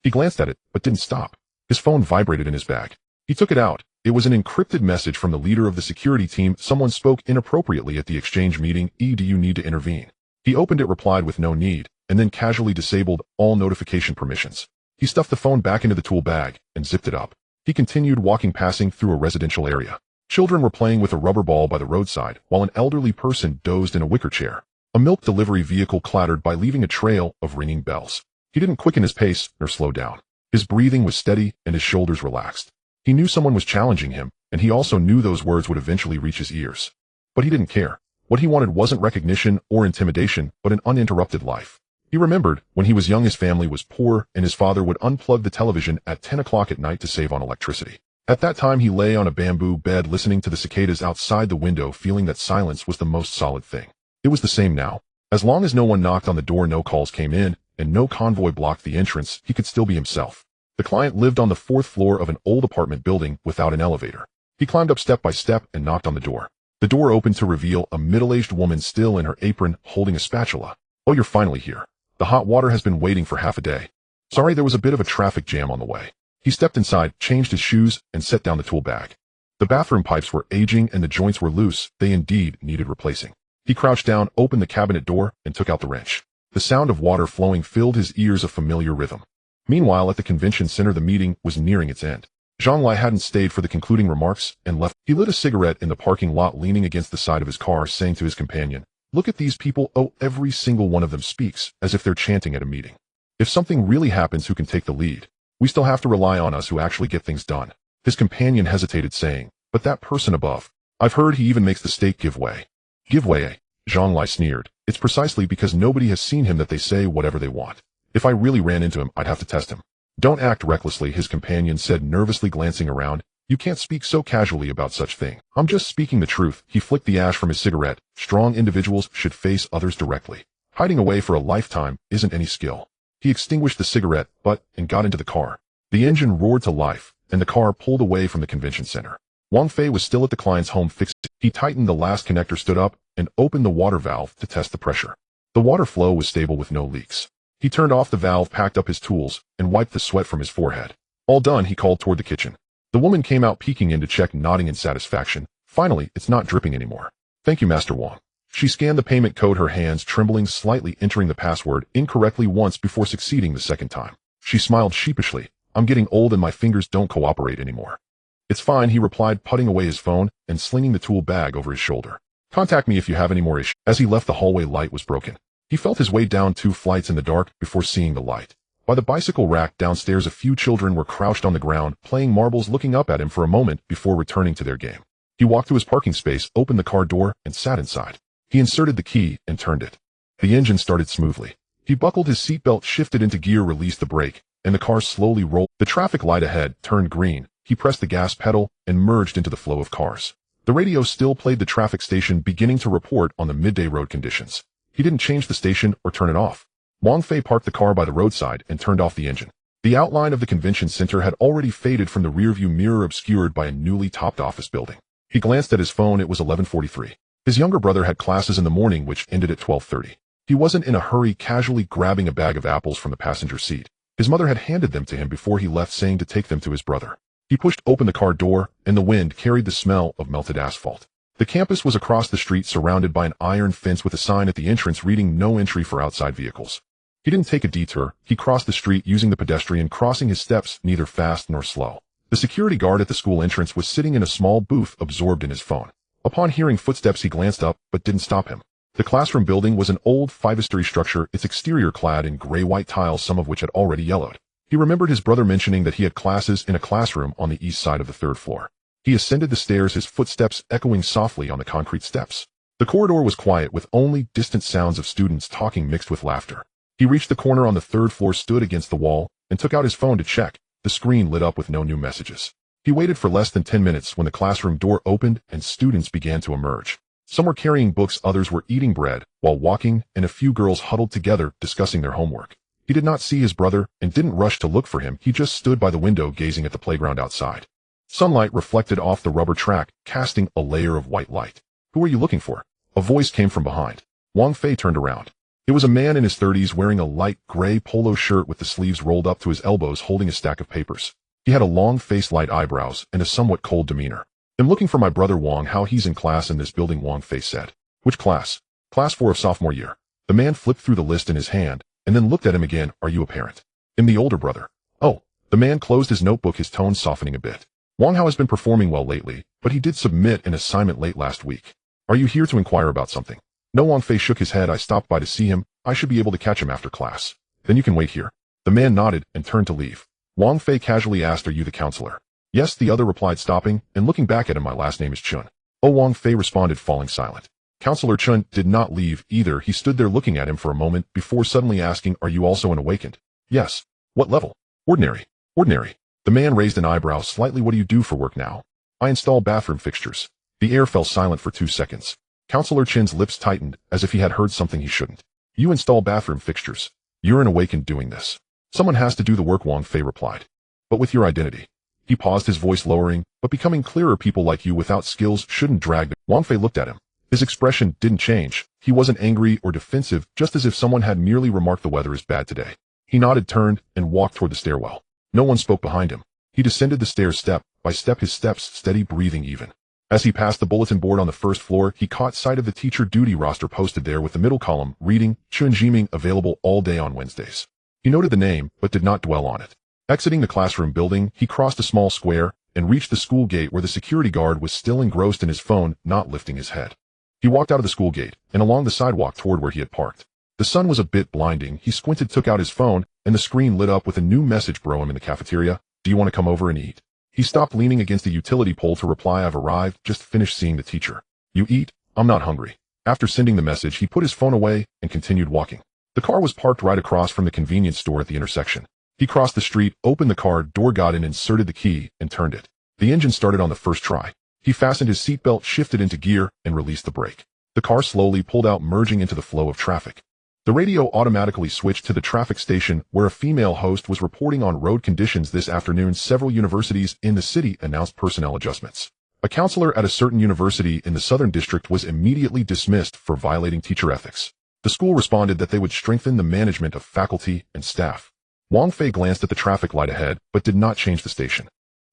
He glanced at it, but didn't stop. His phone vibrated in his bag. He took it out. It was an encrypted message from the leader of the security team. Someone spoke inappropriately at the exchange meeting. Do you need to intervene? He opened it, replied with no need, and then casually disabled all notification permissions. He stuffed the phone back into the tool bag and zipped it up. He continued walking, passing through a residential area. Children were playing with a rubber ball by the roadside, while an elderly person dozed in a wicker chair. A milk delivery vehicle clattered by, leaving a trail of ringing bells. He didn't quicken his pace nor slow down. His breathing was steady and his shoulders relaxed. He knew someone was challenging him, and he also knew those words would eventually reach his ears. But he didn't care. What he wanted wasn't recognition or intimidation, but an uninterrupted life. He remembered when he was young, his family was poor, and his father would unplug the television at 10 o'clock at night to save on electricity. At that time, he lay on a bamboo bed listening to the cicadas outside the window, feeling that silence was the most solid thing. It was the same now. As long as no one knocked on the door, no calls came in, and no convoy blocked the entrance, he could still be himself. The client lived on the 4th floor of an old apartment building without an elevator. He climbed up step by step and knocked on the door. The door opened to reveal a middle-aged woman, still in her apron, holding a spatula. "Oh, you're finally here. The hot water has been waiting for half a day. Sorry, there was a bit of a traffic jam on the way." He stepped inside, changed his shoes, and set down the tool bag. The bathroom pipes were aging and the joints were loose. They indeed needed replacing. He crouched down, opened the cabinet door, and took out the wrench. The sound of water flowing filled his ears, a familiar rhythm. Meanwhile, at the convention center, the meeting was nearing its end. Zhonglai hadn't stayed for the concluding remarks and left. He lit a cigarette in the parking lot, leaning against the side of his car, saying to his companion, "Look at these people. Oh, every single one of them speaks as if they're chanting at a meeting. If something really happens, who can take the lead? We still have to rely on us who actually get things done." His companion hesitated, saying, "But that person above. I've heard he even makes the state give way." "Give way, eh?" Zhonglai sneered. "It's precisely because nobody has seen him that they say whatever they want. If I really ran into him, I'd have to test him." "Don't act recklessly," his companion said, nervously glancing around. "You can't speak so casually about such thing." "I'm just speaking the truth." He flicked the ash from his cigarette. "Strong individuals should face others directly. Hiding away for a lifetime isn't any skill." He extinguished the cigarette butt and got into the car. The engine roared to life, and the car pulled away from the convention center. Wang Fei was still at the client's home fixing. He tightened the last connector, stood up, and opened the water valve to test the pressure. The water flow was stable with no leaks. He turned off the valve, packed up his tools, and wiped the sweat from his forehead. All done, he called toward the kitchen. The woman came out, peeking in to check, nodding in satisfaction. "Finally, it's not dripping anymore." "Thank you, Master Wang." She scanned the payment code, her hands trembling slightly, entering the password incorrectly once before succeeding the second time. She smiled sheepishly. "I'm getting old and my fingers don't cooperate anymore." "It's fine," he replied, putting away his phone and slinging the tool bag over his shoulder. "Contact me if you have any more issues." As he left, the hallway light was broken. He felt his way down 2 flights in the dark before seeing the light. By the bicycle rack downstairs, a few children were crouched on the ground, playing marbles, looking up at him for a moment before returning to their game. He walked to his parking space, opened the car door, and sat inside. He inserted the key and turned it. The engine started smoothly. He buckled his seatbelt, shifted into gear, released the brake, and the car slowly rolled. The traffic light ahead turned green. He pressed the gas pedal and merged into the flow of cars. The radio still played the traffic station, beginning to report on the midday road conditions. He didn't change the station or turn it off. Wang Fei parked the car by the roadside and turned off the engine. The outline of the convention center had already faded from the rearview mirror, obscured by a newly topped office building. He glanced at his phone. It was 11:43. His younger brother had classes in the morning, which ended at 12:30. He wasn't in a hurry, casually grabbing a bag of apples from the passenger seat. His mother had handed them to him before he left, saying to take them to his brother. He pushed open the car door, and the wind carried the smell of melted asphalt. The campus was across the street, surrounded by an iron fence with a sign at the entrance reading "No entry for outside vehicles." He didn't take a detour. He crossed the street using the pedestrian crossing, his steps neither fast nor slow. The security guard at the school entrance was sitting in a small booth, absorbed in his phone. Upon hearing footsteps, he glanced up, but didn't stop him. The classroom building was an old 5-story structure, its exterior clad in gray-white tiles, some of which had already yellowed. He remembered his brother mentioning that he had classes in a classroom on the east side of the 3rd floor. He ascended the stairs, his footsteps echoing softly on the concrete steps. The corridor was quiet, with only distant sounds of students talking mixed with laughter. He reached the corner on the 3rd floor, stood against the wall, and took out his phone to check. The screen lit up with no new messages. He waited for less than 10 minutes when the classroom door opened and students began to emerge. Some were carrying books, others were eating bread while walking, and a few girls huddled together discussing their homework. He did not see his brother and didn't rush to look for him. He just stood by the window gazing at the playground outside. Sunlight reflected off the rubber track, casting a layer of white light. "Who are you looking for?" A voice came from behind. Wang Fei turned around. It was a man in his 30s wearing a light gray polo shirt with the sleeves rolled up to his elbows, holding a stack of papers. He had a long face, light eyebrows, and a somewhat cold demeanor. "I'm looking for my brother Wang. How he's in class in this building," Wang Fei said. "Which class?" "Class 4 of sophomore year." The man flipped through the list in his hand, and then looked at him again. "Are you a parent?" "I'm the older brother." "Oh." The man closed his notebook, his tone softening a bit. "Wang Hao has been performing well lately, but he did submit an assignment late last week. Are you here to inquire about something?" "No." Wang Fei shook his head. "I stopped by to see him. I should be able to catch him after class." "Then you can wait here." The man nodded and turned to leave. Wang Fei casually asked, "Are you the counselor?" "Yes," the other replied, stopping and looking back at him. "My last name is Chun." "Oh," Wang Fei responded, falling silent. Counselor Chun did not leave either. He stood there looking at him for a moment before suddenly asking, "Are you also an awakened?" "Yes." "What level?" "Ordinary." "Ordinary." The man raised an eyebrow slightly. "What do you do for work now?" "I install bathroom fixtures." The air fell silent for 2 seconds. Counselor Chin's lips tightened, as if he had heard something he shouldn't. "You install bathroom fixtures. You're an awakened doing this." "Someone has to do the work," Wang Fei replied. "But with your identity." He paused, his voice lowering, but becoming clearer. "People like you without skills shouldn't drag the—" Wang Fei looked at him. His expression didn't change. He wasn't angry or defensive, just as if someone had merely remarked the weather is bad today. He nodded, turned, and walked toward the stairwell. No one spoke behind him. He descended the stairs step by step, his steps steady, breathing even. As he passed the bulletin board on the first floor, he caught sight of the teacher duty roster posted there with the middle column reading, "Chun Jiming, available all day on Wednesdays." He noted the name, but did not dwell on it. Exiting the classroom building, he crossed a small square and reached the school gate, where the security guard was still engrossed in his phone, not lifting his head. He walked out of the school gate and along the sidewalk toward where he had parked. The sun was a bit blinding. He squinted, took out his phone, and the screen lit up with a new message. "Bro, I'm in the cafeteria. Do you want to come over and eat?" He stopped, leaning against a utility pole to reply, "I've arrived, just finished seeing the teacher." "You eat?" "I'm not hungry." After sending the message, he put his phone away and continued walking. The car was parked right across from the convenience store at the intersection. He crossed the street, opened the car door, got in, inserted the key, and turned it. The engine started on the first try. He fastened his seatbelt, shifted into gear, and released the brake. The car slowly pulled out, merging into the flow of traffic. The radio automatically switched to the traffic station, where a female host was reporting on road conditions this afternoon. Several universities in the city announced personnel adjustments. A counselor at a certain university in the Southern District was immediately dismissed for violating teacher ethics. The school responded that they would strengthen the management of faculty and staff. Wang Fei glanced at the traffic light ahead, but did not change the station.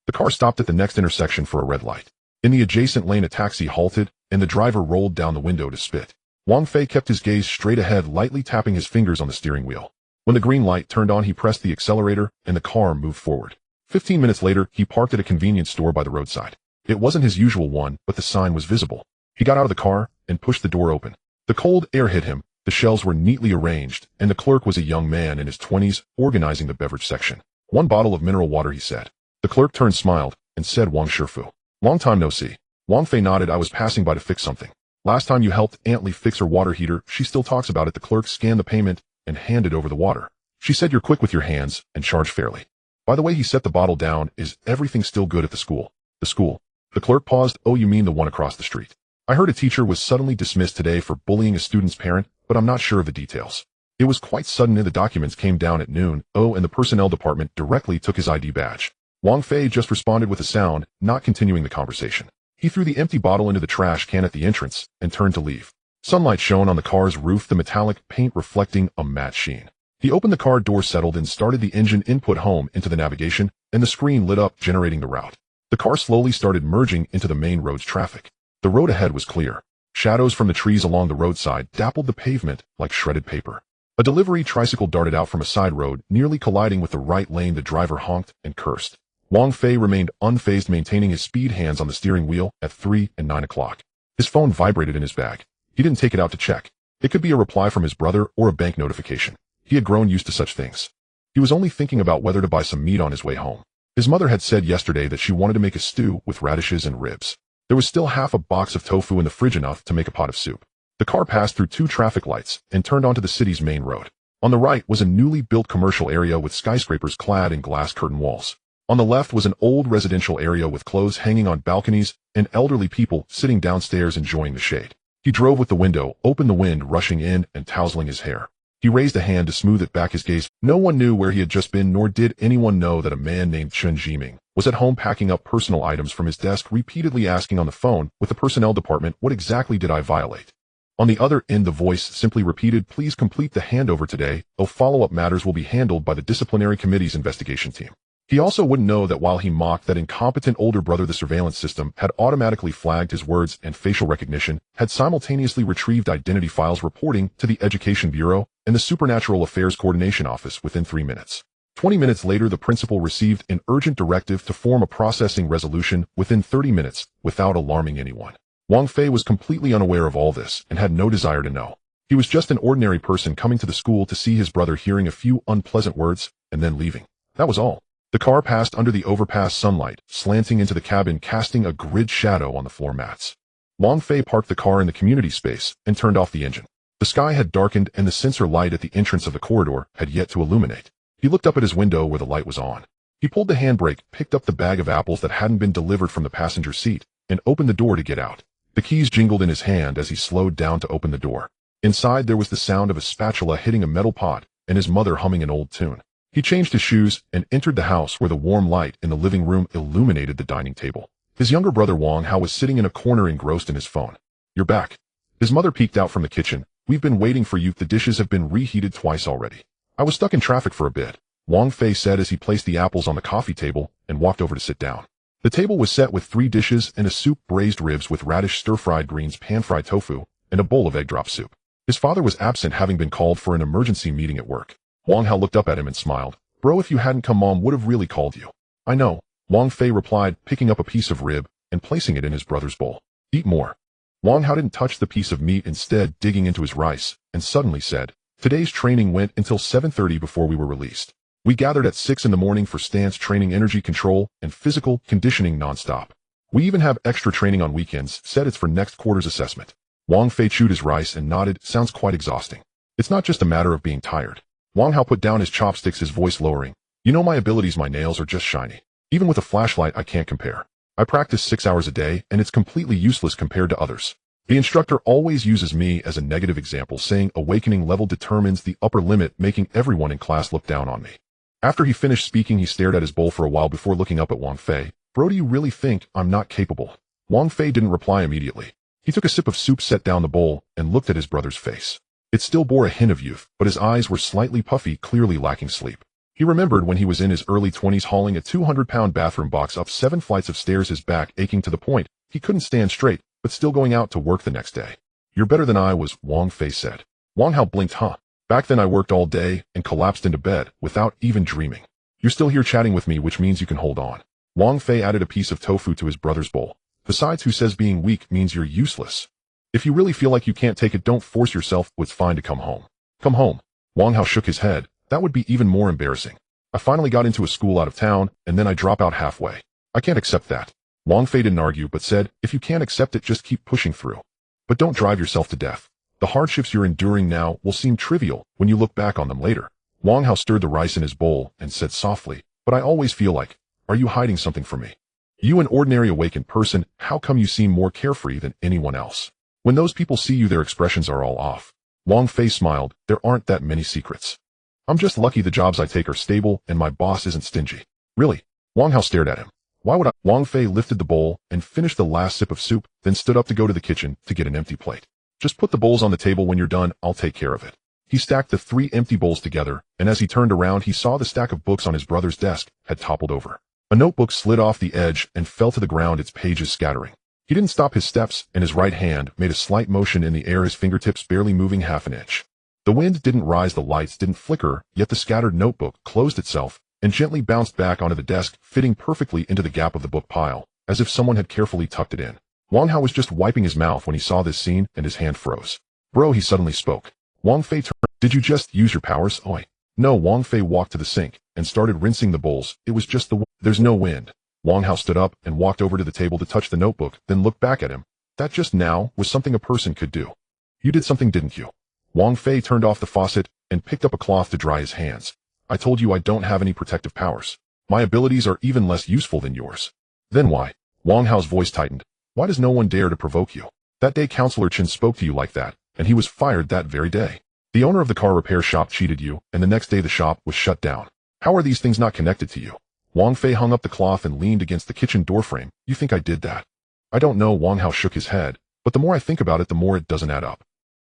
The car stopped at the next intersection for a red light. In the adjacent lane, a taxi halted, and the driver rolled down the window to spit. Wang Fei kept his gaze straight ahead, lightly tapping his fingers on the steering wheel. When the green light turned on, he pressed the accelerator, and the car moved forward. 15 minutes later, he parked at a convenience store by the roadside. It wasn't his usual one, but the sign was visible. He got out of the car and pushed the door open. The cold air hit him. The shelves were neatly arranged, and the clerk was a young man in his 20s, organizing the beverage section. "1 bottle of mineral water," he said. The clerk turned, smiled, and said, "Wang Shifu. Long time no see." Wang Fei nodded. "I was passing by to fix something. Last time you helped Aunt Lee fix her water heater, she still talks about it." The clerk scanned the payment and handed over the water. "She said you're quick with your hands and charge fairly. By the way," he set the bottle down, "is everything still good at the school?" "The school?" The clerk paused. "Oh, you mean the one across the street? I heard a teacher was suddenly dismissed today for bullying a student's parent, but I'm not sure of the details. It was quite sudden, and the documents came down at noon. Oh, and the personnel department directly took his ID badge." Wang Fei just responded with a sound, not continuing the conversation. He threw the empty bottle into the trash can at the entrance and turned to leave. Sunlight shone on the car's roof, the metallic paint reflecting a matte sheen. He opened the car door, settled, and started the engine. Input home into the navigation, and the screen lit up, generating the route. The car slowly started merging into the main road's traffic. The road ahead was clear. Shadows from the trees along the roadside dappled the pavement like shredded paper. A delivery tricycle darted out from a side road, nearly colliding with the right lane. The driver honked and cursed. Wang Fei remained unfazed, maintaining his speed, hands on the steering wheel. At 3 and 9 o'clock. His phone vibrated in his bag. He didn't take it out to check. It could be a reply from his brother or a bank notification. He had grown used to such things. He was only thinking about whether to buy some meat on his way home. His mother had said yesterday that she wanted to make a stew with radishes and ribs. There was still half a box of tofu in the fridge, enough to make a pot of soup. The car passed through 2 traffic lights and turned onto the city's main road. On the right was a newly built commercial area with skyscrapers clad in glass curtain walls. On the left was an old residential area with clothes hanging on balconies and elderly people sitting downstairs enjoying the shade. He drove with the window open, the wind rushing in and tousling his hair. He raised a hand to smooth it back his gaze. No one knew where he had just been, nor did anyone know that a man named Chen Jiming was at home packing up personal items from his desk, repeatedly asking on the phone with the personnel department, what exactly did I violate? On the other end, the voice simply repeated, please complete the handover today, or follow-up matters will be handled by the disciplinary committee's investigation team. He also wouldn't know that while he mocked that incompetent older brother, the surveillance system had automatically flagged his words and facial recognition, had simultaneously retrieved identity files reporting to the Education Bureau and the Supernatural Affairs Coordination Office within 3 minutes. 20 minutes later, the principal received an urgent directive to form a processing resolution within 30 minutes without alarming anyone. Wang Fei was completely unaware of all this and had no desire to know. He was just an ordinary person coming to the school to see his brother, hearing a few unpleasant words, and then leaving. That was all. The car passed under the overpass, sunlight slanting into the cabin, casting a grid shadow on the floor mats. Wang Fei parked the car in the community space and turned off the engine. The sky had darkened and the sensor light at the entrance of the corridor had yet to illuminate. He looked up at his window where the light was on. He pulled the handbrake, picked up the bag of apples that hadn't been delivered from the passenger seat, and opened the door to get out. The keys jingled in his hand as he slowed down to open the door. Inside, there was the sound of a spatula hitting a metal pot and his mother humming an old tune. He changed his shoes and entered the house, where the warm light in the living room illuminated the dining table. His younger brother Wang Hao was sitting in a corner engrossed in his phone. You're back. His mother peeked out from the kitchen. We've been waiting for you. The dishes have been reheated twice already. I was stuck in traffic for a bit, Wang Fei said as he placed the apples on the coffee table and walked over to sit down. The table was set with 3 dishes and a soup, braised ribs with radish, stir-fried greens, pan-fried tofu, and a bowl of egg drop soup. His father was absent, having been called for an emergency meeting at work. Wang Hao looked up at him and smiled. Bro, if you hadn't come, Mom would have really called you. I know, Wang Fei replied, picking up a piece of rib and placing it in his brother's bowl. Eat more. Wang Hao didn't touch the piece of meat, instead digging into his rice, and suddenly said, today's training went until 7:30 before we were released. We gathered at 6 in the morning for stance training, energy control, and physical conditioning nonstop. We even have extra training on weekends, said it's for next quarter's assessment. Wang Fei chewed his rice and nodded. Sounds quite exhausting. It's not just a matter of being tired. Wang Hao put down his chopsticks, his voice lowering. You know my abilities, my nails are just shiny. Even with a flashlight I can't compare. I practice 6 hours a day and it's completely useless compared to others. The instructor always uses me as a negative example, saying awakening level determines the upper limit, making everyone in class look down on me. After he finished speaking, he stared at his bowl for a while before looking up at Wang Fei. Bro, do you really think I'm not capable? Wang Fei didn't reply immediately. He took a sip of soup, set down the bowl, and looked at his brother's face. It still bore a hint of youth, but his eyes were slightly puffy, clearly lacking sleep. He remembered when he was in his early 20s hauling a 200-pound bathroom box up 7 flights of stairs, his back aching to the point he couldn't stand straight, but still going out to work the next day. You're better than I was, Wang Fei said. Wang Hao blinked. Back then I worked all day and collapsed into bed without even dreaming. You're still here chatting with me, which means you can hold on. Wang Fei added a piece of tofu to his brother's bowl. Besides, who says being weak means you're useless? If you really feel like you can't take it, don't force yourself. It's fine to come home. Come home. Wang Hao shook his head. That would be even more embarrassing. I finally got into a school out of town, and then I drop out halfway. I can't accept that. Wang Fei didn't argue, but said, if you can't accept it, just keep pushing through. But don't drive yourself to death. The hardships you're enduring now will seem trivial when you look back on them later. Wang Hao stirred the rice in his bowl and said softly, but I always feel like, are you hiding something from me? You, an ordinary awakened person, how come you seem more carefree than anyone else? When those people see you, their expressions are all off. Wang Fei smiled. There aren't that many secrets. I'm just lucky the jobs I take are stable and my boss isn't stingy. Really? Wang Hao stared at him. Why would I? Wang Fei lifted the bowl and finished the last sip of soup, then stood up to go to the kitchen to get an empty plate. Just put the bowls on the table. When you're done, I'll take care of it. He stacked the 3 empty bowls together, and as he turned around, he saw the stack of books on his brother's desk had toppled over. A notebook slid off the edge and fell to the ground, its pages scattering. He didn't stop his steps, and his right hand made a slight motion in the air, his fingertips barely moving half an inch. The wind didn't rise, the lights didn't flicker, yet the scattered notebook closed itself and gently bounced back onto the desk, fitting perfectly into the gap of the book pile, as if someone had carefully tucked it in. Wang Hao was just wiping his mouth when he saw this scene, and his hand froze. Bro, he suddenly spoke. Wang Fei turned. Did you just use your powers? Oi. No. Wang Fei walked to the sink and started rinsing the bowls. It was just the wind. There's no wind. Wang Hao stood up and walked over to the table to touch the notebook, then looked back at him. That just now was something a person could do. You did something, didn't you? Wang Fei turned off the faucet and picked up a cloth to dry his hands. I told you I don't have any protective powers. My abilities are even less useful than yours. Then why? Wang Hao's voice tightened. Why does no one dare to provoke you? That day Counselor Chen spoke to you like that, and he was fired that very day. The owner of the car repair shop cheated you, and the next day the shop was shut down. How are these things not connected to you? Wang Fei hung up the cloth and leaned against the kitchen doorframe. You think I did that? I don't know. Wang Hao shook his head, but the more I think about it, the more it doesn't add up.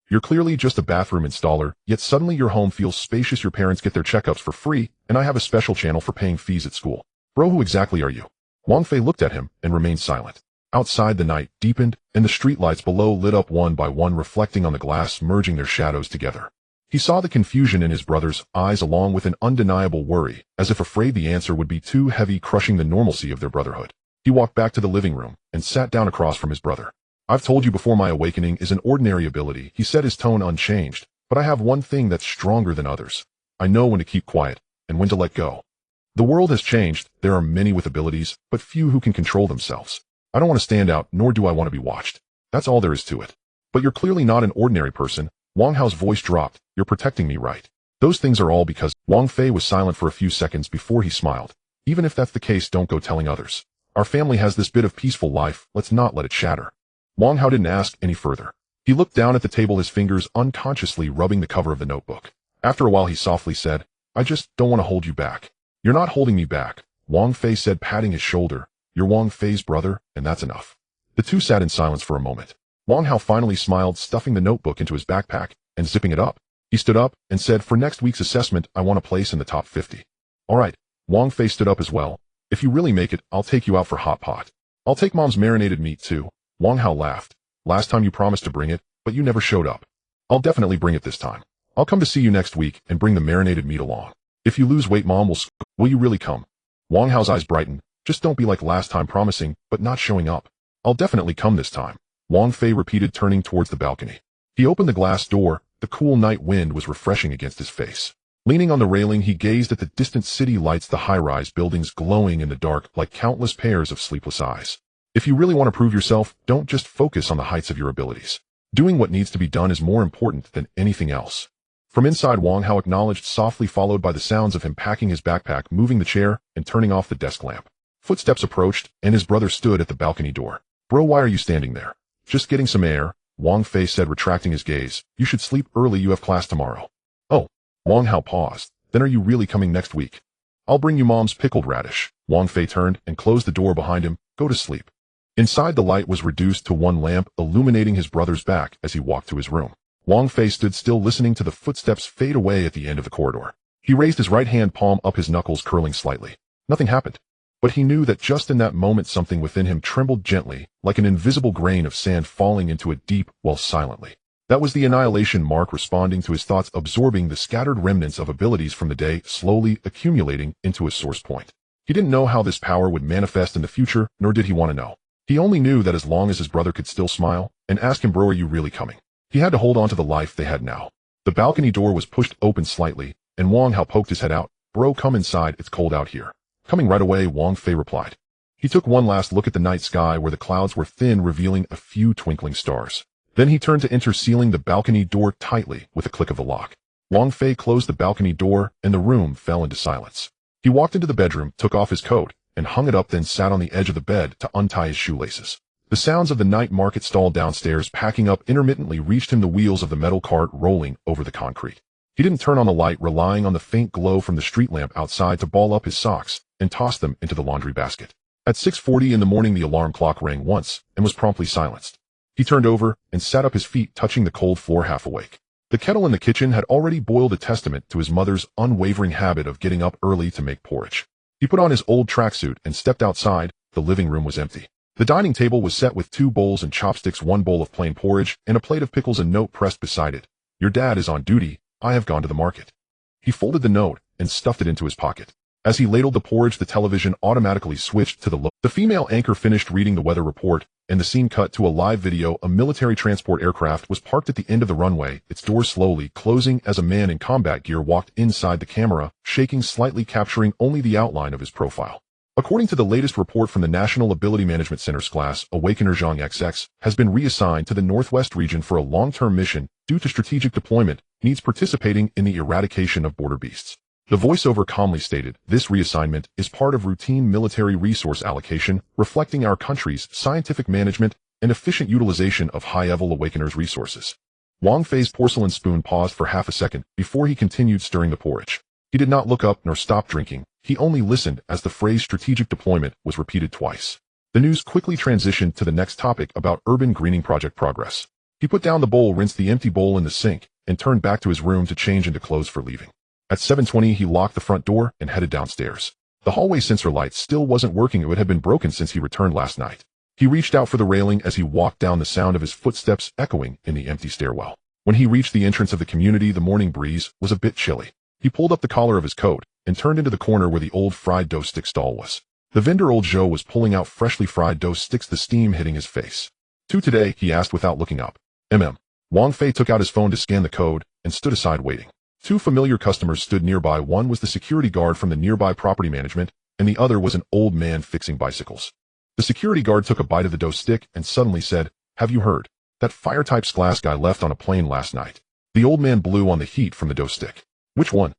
You're clearly just a bathroom installer, yet suddenly your home feels spacious, your parents get their checkups for free, and I have a special channel for paying fees at school. Bro, who exactly are you? Wang Fei looked at him and remained silent. Outside the night deepened, and the streetlights below lit up one by one, reflecting on the glass, merging their shadows together. He saw the confusion in his brother's eyes along with an undeniable worry, as if afraid the answer would be too heavy, crushing the normalcy of their brotherhood. He walked back to the living room and sat down across from his brother. I've told you before, my awakening is an ordinary ability, he said, his tone unchanged, but I have one thing that's stronger than others. I know when to keep quiet and when to let go. The world has changed. There are many with abilities, but few who can control themselves. I don't want to stand out, nor do I want to be watched. That's all there is to it. But you're clearly not an ordinary person. Wang Hao's voice dropped. You're protecting me, right? Those things are all because... Wang Fei was silent for a few seconds before he smiled. Even if that's the case, don't go telling others. Our family has this bit of peaceful life, let's not let it shatter. Wang Hao didn't ask any further. He looked down at the table, his fingers unconsciously rubbing the cover of the notebook. After a while he softly said, I just don't want to hold you back. You're not holding me back, Wang Fei said, patting his shoulder. You're Wang Fei's brother, and that's enough. The two sat in silence for a moment. Wang Hao finally smiled, stuffing the notebook into his backpack and zipping it up. He stood up and said, for next week's assessment, I want a place in the top 50. All right. Wang Fei stood up as well. If you really make it, I'll take you out for hot pot. I'll take Mom's marinated meat too. Wang Hao laughed. Last time you promised to bring it, but you never showed up. I'll definitely bring it this time. I'll come to see you next week and bring the marinated meat along. If you lose weight, Mom will you really come? Wang Hao's eyes brightened. Just don't be like last time, promising, but not showing up. I'll definitely come this time, Wang Fei repeated, turning towards the balcony. He opened the glass door. The cool night wind was refreshing against his face. Leaning on the railing, he gazed at the distant city lights, the high-rise buildings glowing in the dark like countless pairs of sleepless eyes. If you really want to prove yourself, don't just focus on the heights of your abilities. Doing what needs to be done is more important than anything else. From inside, Wang Hao acknowledged softly, followed by the sounds of him packing his backpack, moving the chair, and turning off the desk lamp. Footsteps approached, and his brother stood at the balcony door. Bro, why are you standing there? Just getting some air, Wang Fei said, retracting his gaze. You should sleep early, you have class tomorrow. Oh. Wang Hao paused. Then are you really coming next week? I'll bring you Mom's pickled radish. Wang Fei turned and closed the door behind him. Go to sleep. Inside, the light was reduced to one lamp, illuminating his brother's back as he walked to his room. Wang Fei stood still, listening to the footsteps fade away at the end of the corridor. He raised his right hand palm up, his knuckles curling slightly. Nothing happened. But he knew that just in that moment something within him trembled gently, like an invisible grain of sand falling into a deep well silently. That was the annihilation mark, responding to his thoughts, absorbing the scattered remnants of abilities from the day, slowly accumulating into a source point. He didn't know how this power would manifest in the future, nor did he want to know. He only knew that as long as his brother could still smile and ask him, bro, are you really coming? He had to hold on to the life they had now. The balcony door was pushed open slightly, and Wang Hao poked his head out. Bro, come inside, it's cold out here. Coming right away, Wang Fei replied. He took one last look at the night sky where the clouds were thin, revealing a few twinkling stars. Then he turned to enter, sealing the balcony door tightly with a click of the lock. Wang Fei closed the balcony door, and the room fell into silence. He walked into the bedroom, took off his coat, and hung it up, then sat on the edge of the bed to untie his shoelaces. The sounds of the night market stall downstairs packing up intermittently reached him, the wheels of the metal cart rolling over the concrete. He didn't turn on the light, relying on the faint glow from the street lamp outside to ball up his socks and toss them into the laundry basket. At 6:40 in the morning, the alarm clock rang once and was promptly silenced. He turned over and sat up, his feet touching the cold floor, half awake. The kettle in the kitchen had already boiled, a testament to his mother's unwavering habit of getting up early to make porridge. He put on his old tracksuit and stepped outside. The living room was empty. The dining table was set with 2 bowls and chopsticks, 1 bowl of plain porridge, and a plate of pickles, a note pressed beside it. Your dad is on duty. I have gone to the market. He folded the note and stuffed it into his pocket. As he ladled the porridge, the television automatically switched to the female anchor finished reading the weather report, and the scene cut to a live video. A military transport aircraft was parked at the end of the runway, its doors slowly closing as a man in combat gear walked inside, the camera shaking slightly, capturing only the outline of his profile. According to the latest report from the National Ability Management Center's class, Awakener Zhang XX has been reassigned to the Northwest region for a long-term mission due to strategic deployment needs, participating in the eradication of border beasts. The voiceover calmly stated, this reassignment is part of routine military resource allocation, reflecting our country's scientific management and efficient utilization of high-level Awakeners' resources. Wang Fei's porcelain spoon paused for half a second before he continued stirring the porridge. He did not look up nor stop drinking. He only listened as the phrase strategic deployment was repeated twice. The news quickly transitioned to the next topic about urban greening project progress. He put down the bowl, rinsed the empty bowl in the sink, and turned back to his room to change into clothes for leaving. At 7:20, he locked the front door and headed downstairs. The hallway sensor light still wasn't working. It had been broken since he returned last night. He reached out for the railing as he walked down, the sound of his footsteps echoing in the empty stairwell. When he reached the entrance of the community, the morning breeze was a bit chilly. He pulled up the collar of his coat and turned into the corner where the old fried dough stick stall was. The vendor, old Joe, was pulling out freshly fried dough sticks, the steam hitting his face. "Two today?" he asked without looking up. Wang Fei took out his phone to scan the code and stood aside waiting. Two familiar customers stood nearby. One was the security guard from the nearby property management, and the other was an old man fixing bicycles. The security guard took a bite of the dough stick and suddenly said, "Have you heard? That fire-type glass guy left on a plane last night." The old man blew on the heat from the dough stick. "Which one?"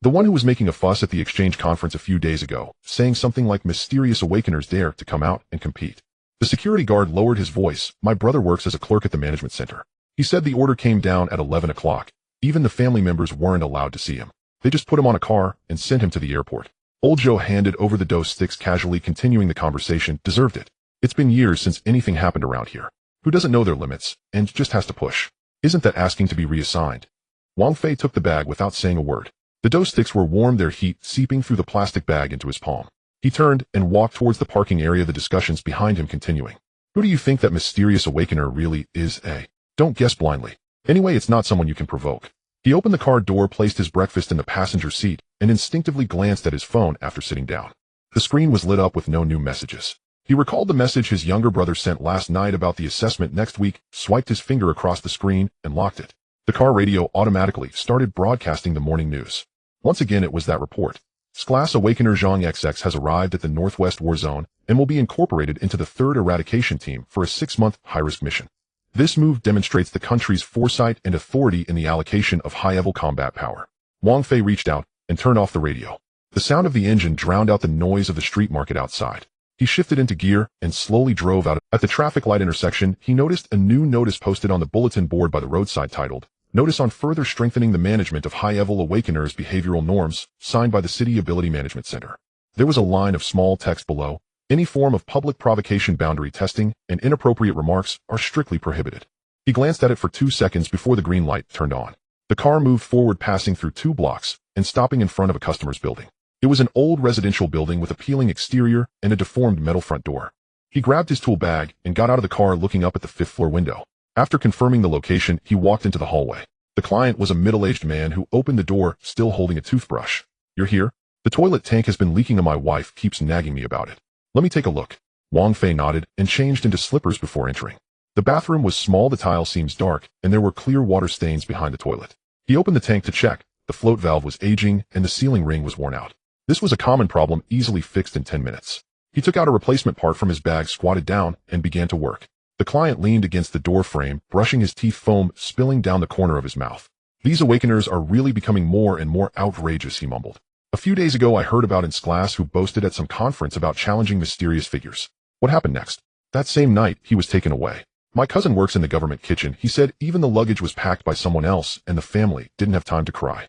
"The one who was making a fuss at the exchange conference a few days ago, saying something like mysterious awakeners dare to come out and compete." The security guard lowered his voice. "My brother works as a clerk at the management center. He said the order came down at 11 o'clock. Even the family members weren't allowed to see him. They just put him on a car and sent him to the airport." Old Joe handed over the dough sticks casually, continuing the conversation. "Deserved it. It's been years since anything happened around here. Who doesn't know their limits and just has to push? Isn't that asking to be reassigned?" Wang Fei took the bag without saying a word. The dough sticks were warm, their heat seeping through the plastic bag into his palm. He turned and walked towards the parking area, the discussions behind him continuing. "Who do you think that mysterious awakener really is, eh? Don't guess blindly. Anyway, it's not someone you can provoke." He opened the car door, placed his breakfast in the passenger seat, and instinctively glanced at his phone after sitting down. The screen was lit up with no new messages. He recalled the message his younger brother sent last night about the assessment next week, swiped his finger across the screen, and locked it. The car radio automatically started broadcasting the morning news. Once again, it was that report. Class Awakener Zhang XX has arrived at the Northwest War Zone and will be incorporated into the 3rd Eradication Team for a 6-month high-risk mission. This move demonstrates the country's foresight and authority in the allocation of high-level combat power. Wang Fei reached out and turned off the radio. The sound of the engine drowned out the noise of the street market outside. He shifted into gear and slowly drove out. At the traffic light intersection, he noticed a new notice posted on the bulletin board by the roadside titled, "Notice on further strengthening the management of high-level awakeners' behavioral norms," signed by the City Ability Management Center. There was a line of small text below. "Any form of public provocation, boundary testing, and inappropriate remarks are strictly prohibited." He glanced at it for 2 seconds before the green light turned on. The car moved forward, passing through 2 blocks and stopping in front of a customer's building. It was an old residential building with a peeling exterior and a deformed metal front door. He grabbed his tool bag and got out of the car, looking up at the 5th-floor window. After confirming the location, he walked into the hallway. The client was a middle-aged man who opened the door, still holding a toothbrush. "You're here? The toilet tank has been leaking and my wife keeps nagging me about it. Let me take a look." Wang Fei nodded and changed into slippers before entering. The bathroom was small, the tile seams dark, and there were clear water stains behind the toilet. He opened the tank to check. The float valve was aging and the sealing ring was worn out. This was a common problem, easily fixed in 10 minutes. He took out a replacement part from his bag, squatted down, and began to work. The client leaned against the door frame, brushing his teeth, foam spilling down the corner of his mouth. "These awakeners are really becoming more and more outrageous," he mumbled. "A few days ago I heard about in class who boasted at some conference about challenging mysterious figures. What happened next? That same night, he was taken away. My cousin works in the government kitchen. He said even the luggage was packed by someone else and the family didn't have time to cry."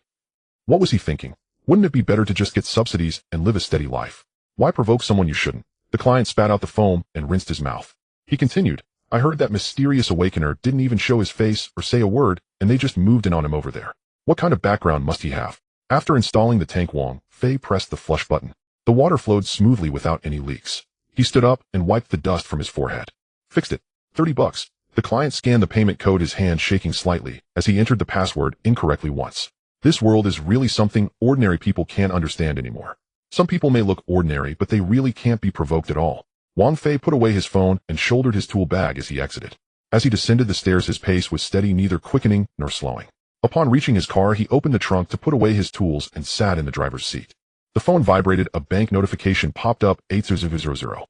What was he thinking? Wouldn't it be better to just get subsidies and live a steady life? Why provoke someone you shouldn't? The client spat out the foam and rinsed his mouth. He continued, "I heard that mysterious awakener didn't even show his face or say a word, and they just moved in on him over there. What kind of background must he have?" After installing the tank, Wang Fei pressed the flush button. The water flowed smoothly without any leaks. He stood up and wiped the dust from his forehead. "Fixed it. $30. The client scanned the payment code, his hand shaking slightly as he entered the password incorrectly once. This world is really something ordinary people can't understand anymore. Some people may look ordinary, but they really can't be provoked at all. Wang Fei put away his phone and shouldered his tool bag as he exited. As he descended the stairs, his pace was steady, neither quickening nor slowing. Upon reaching his car, he opened the trunk to put away his tools and sat in the driver's seat. The phone vibrated. A bank notification popped up, 800,000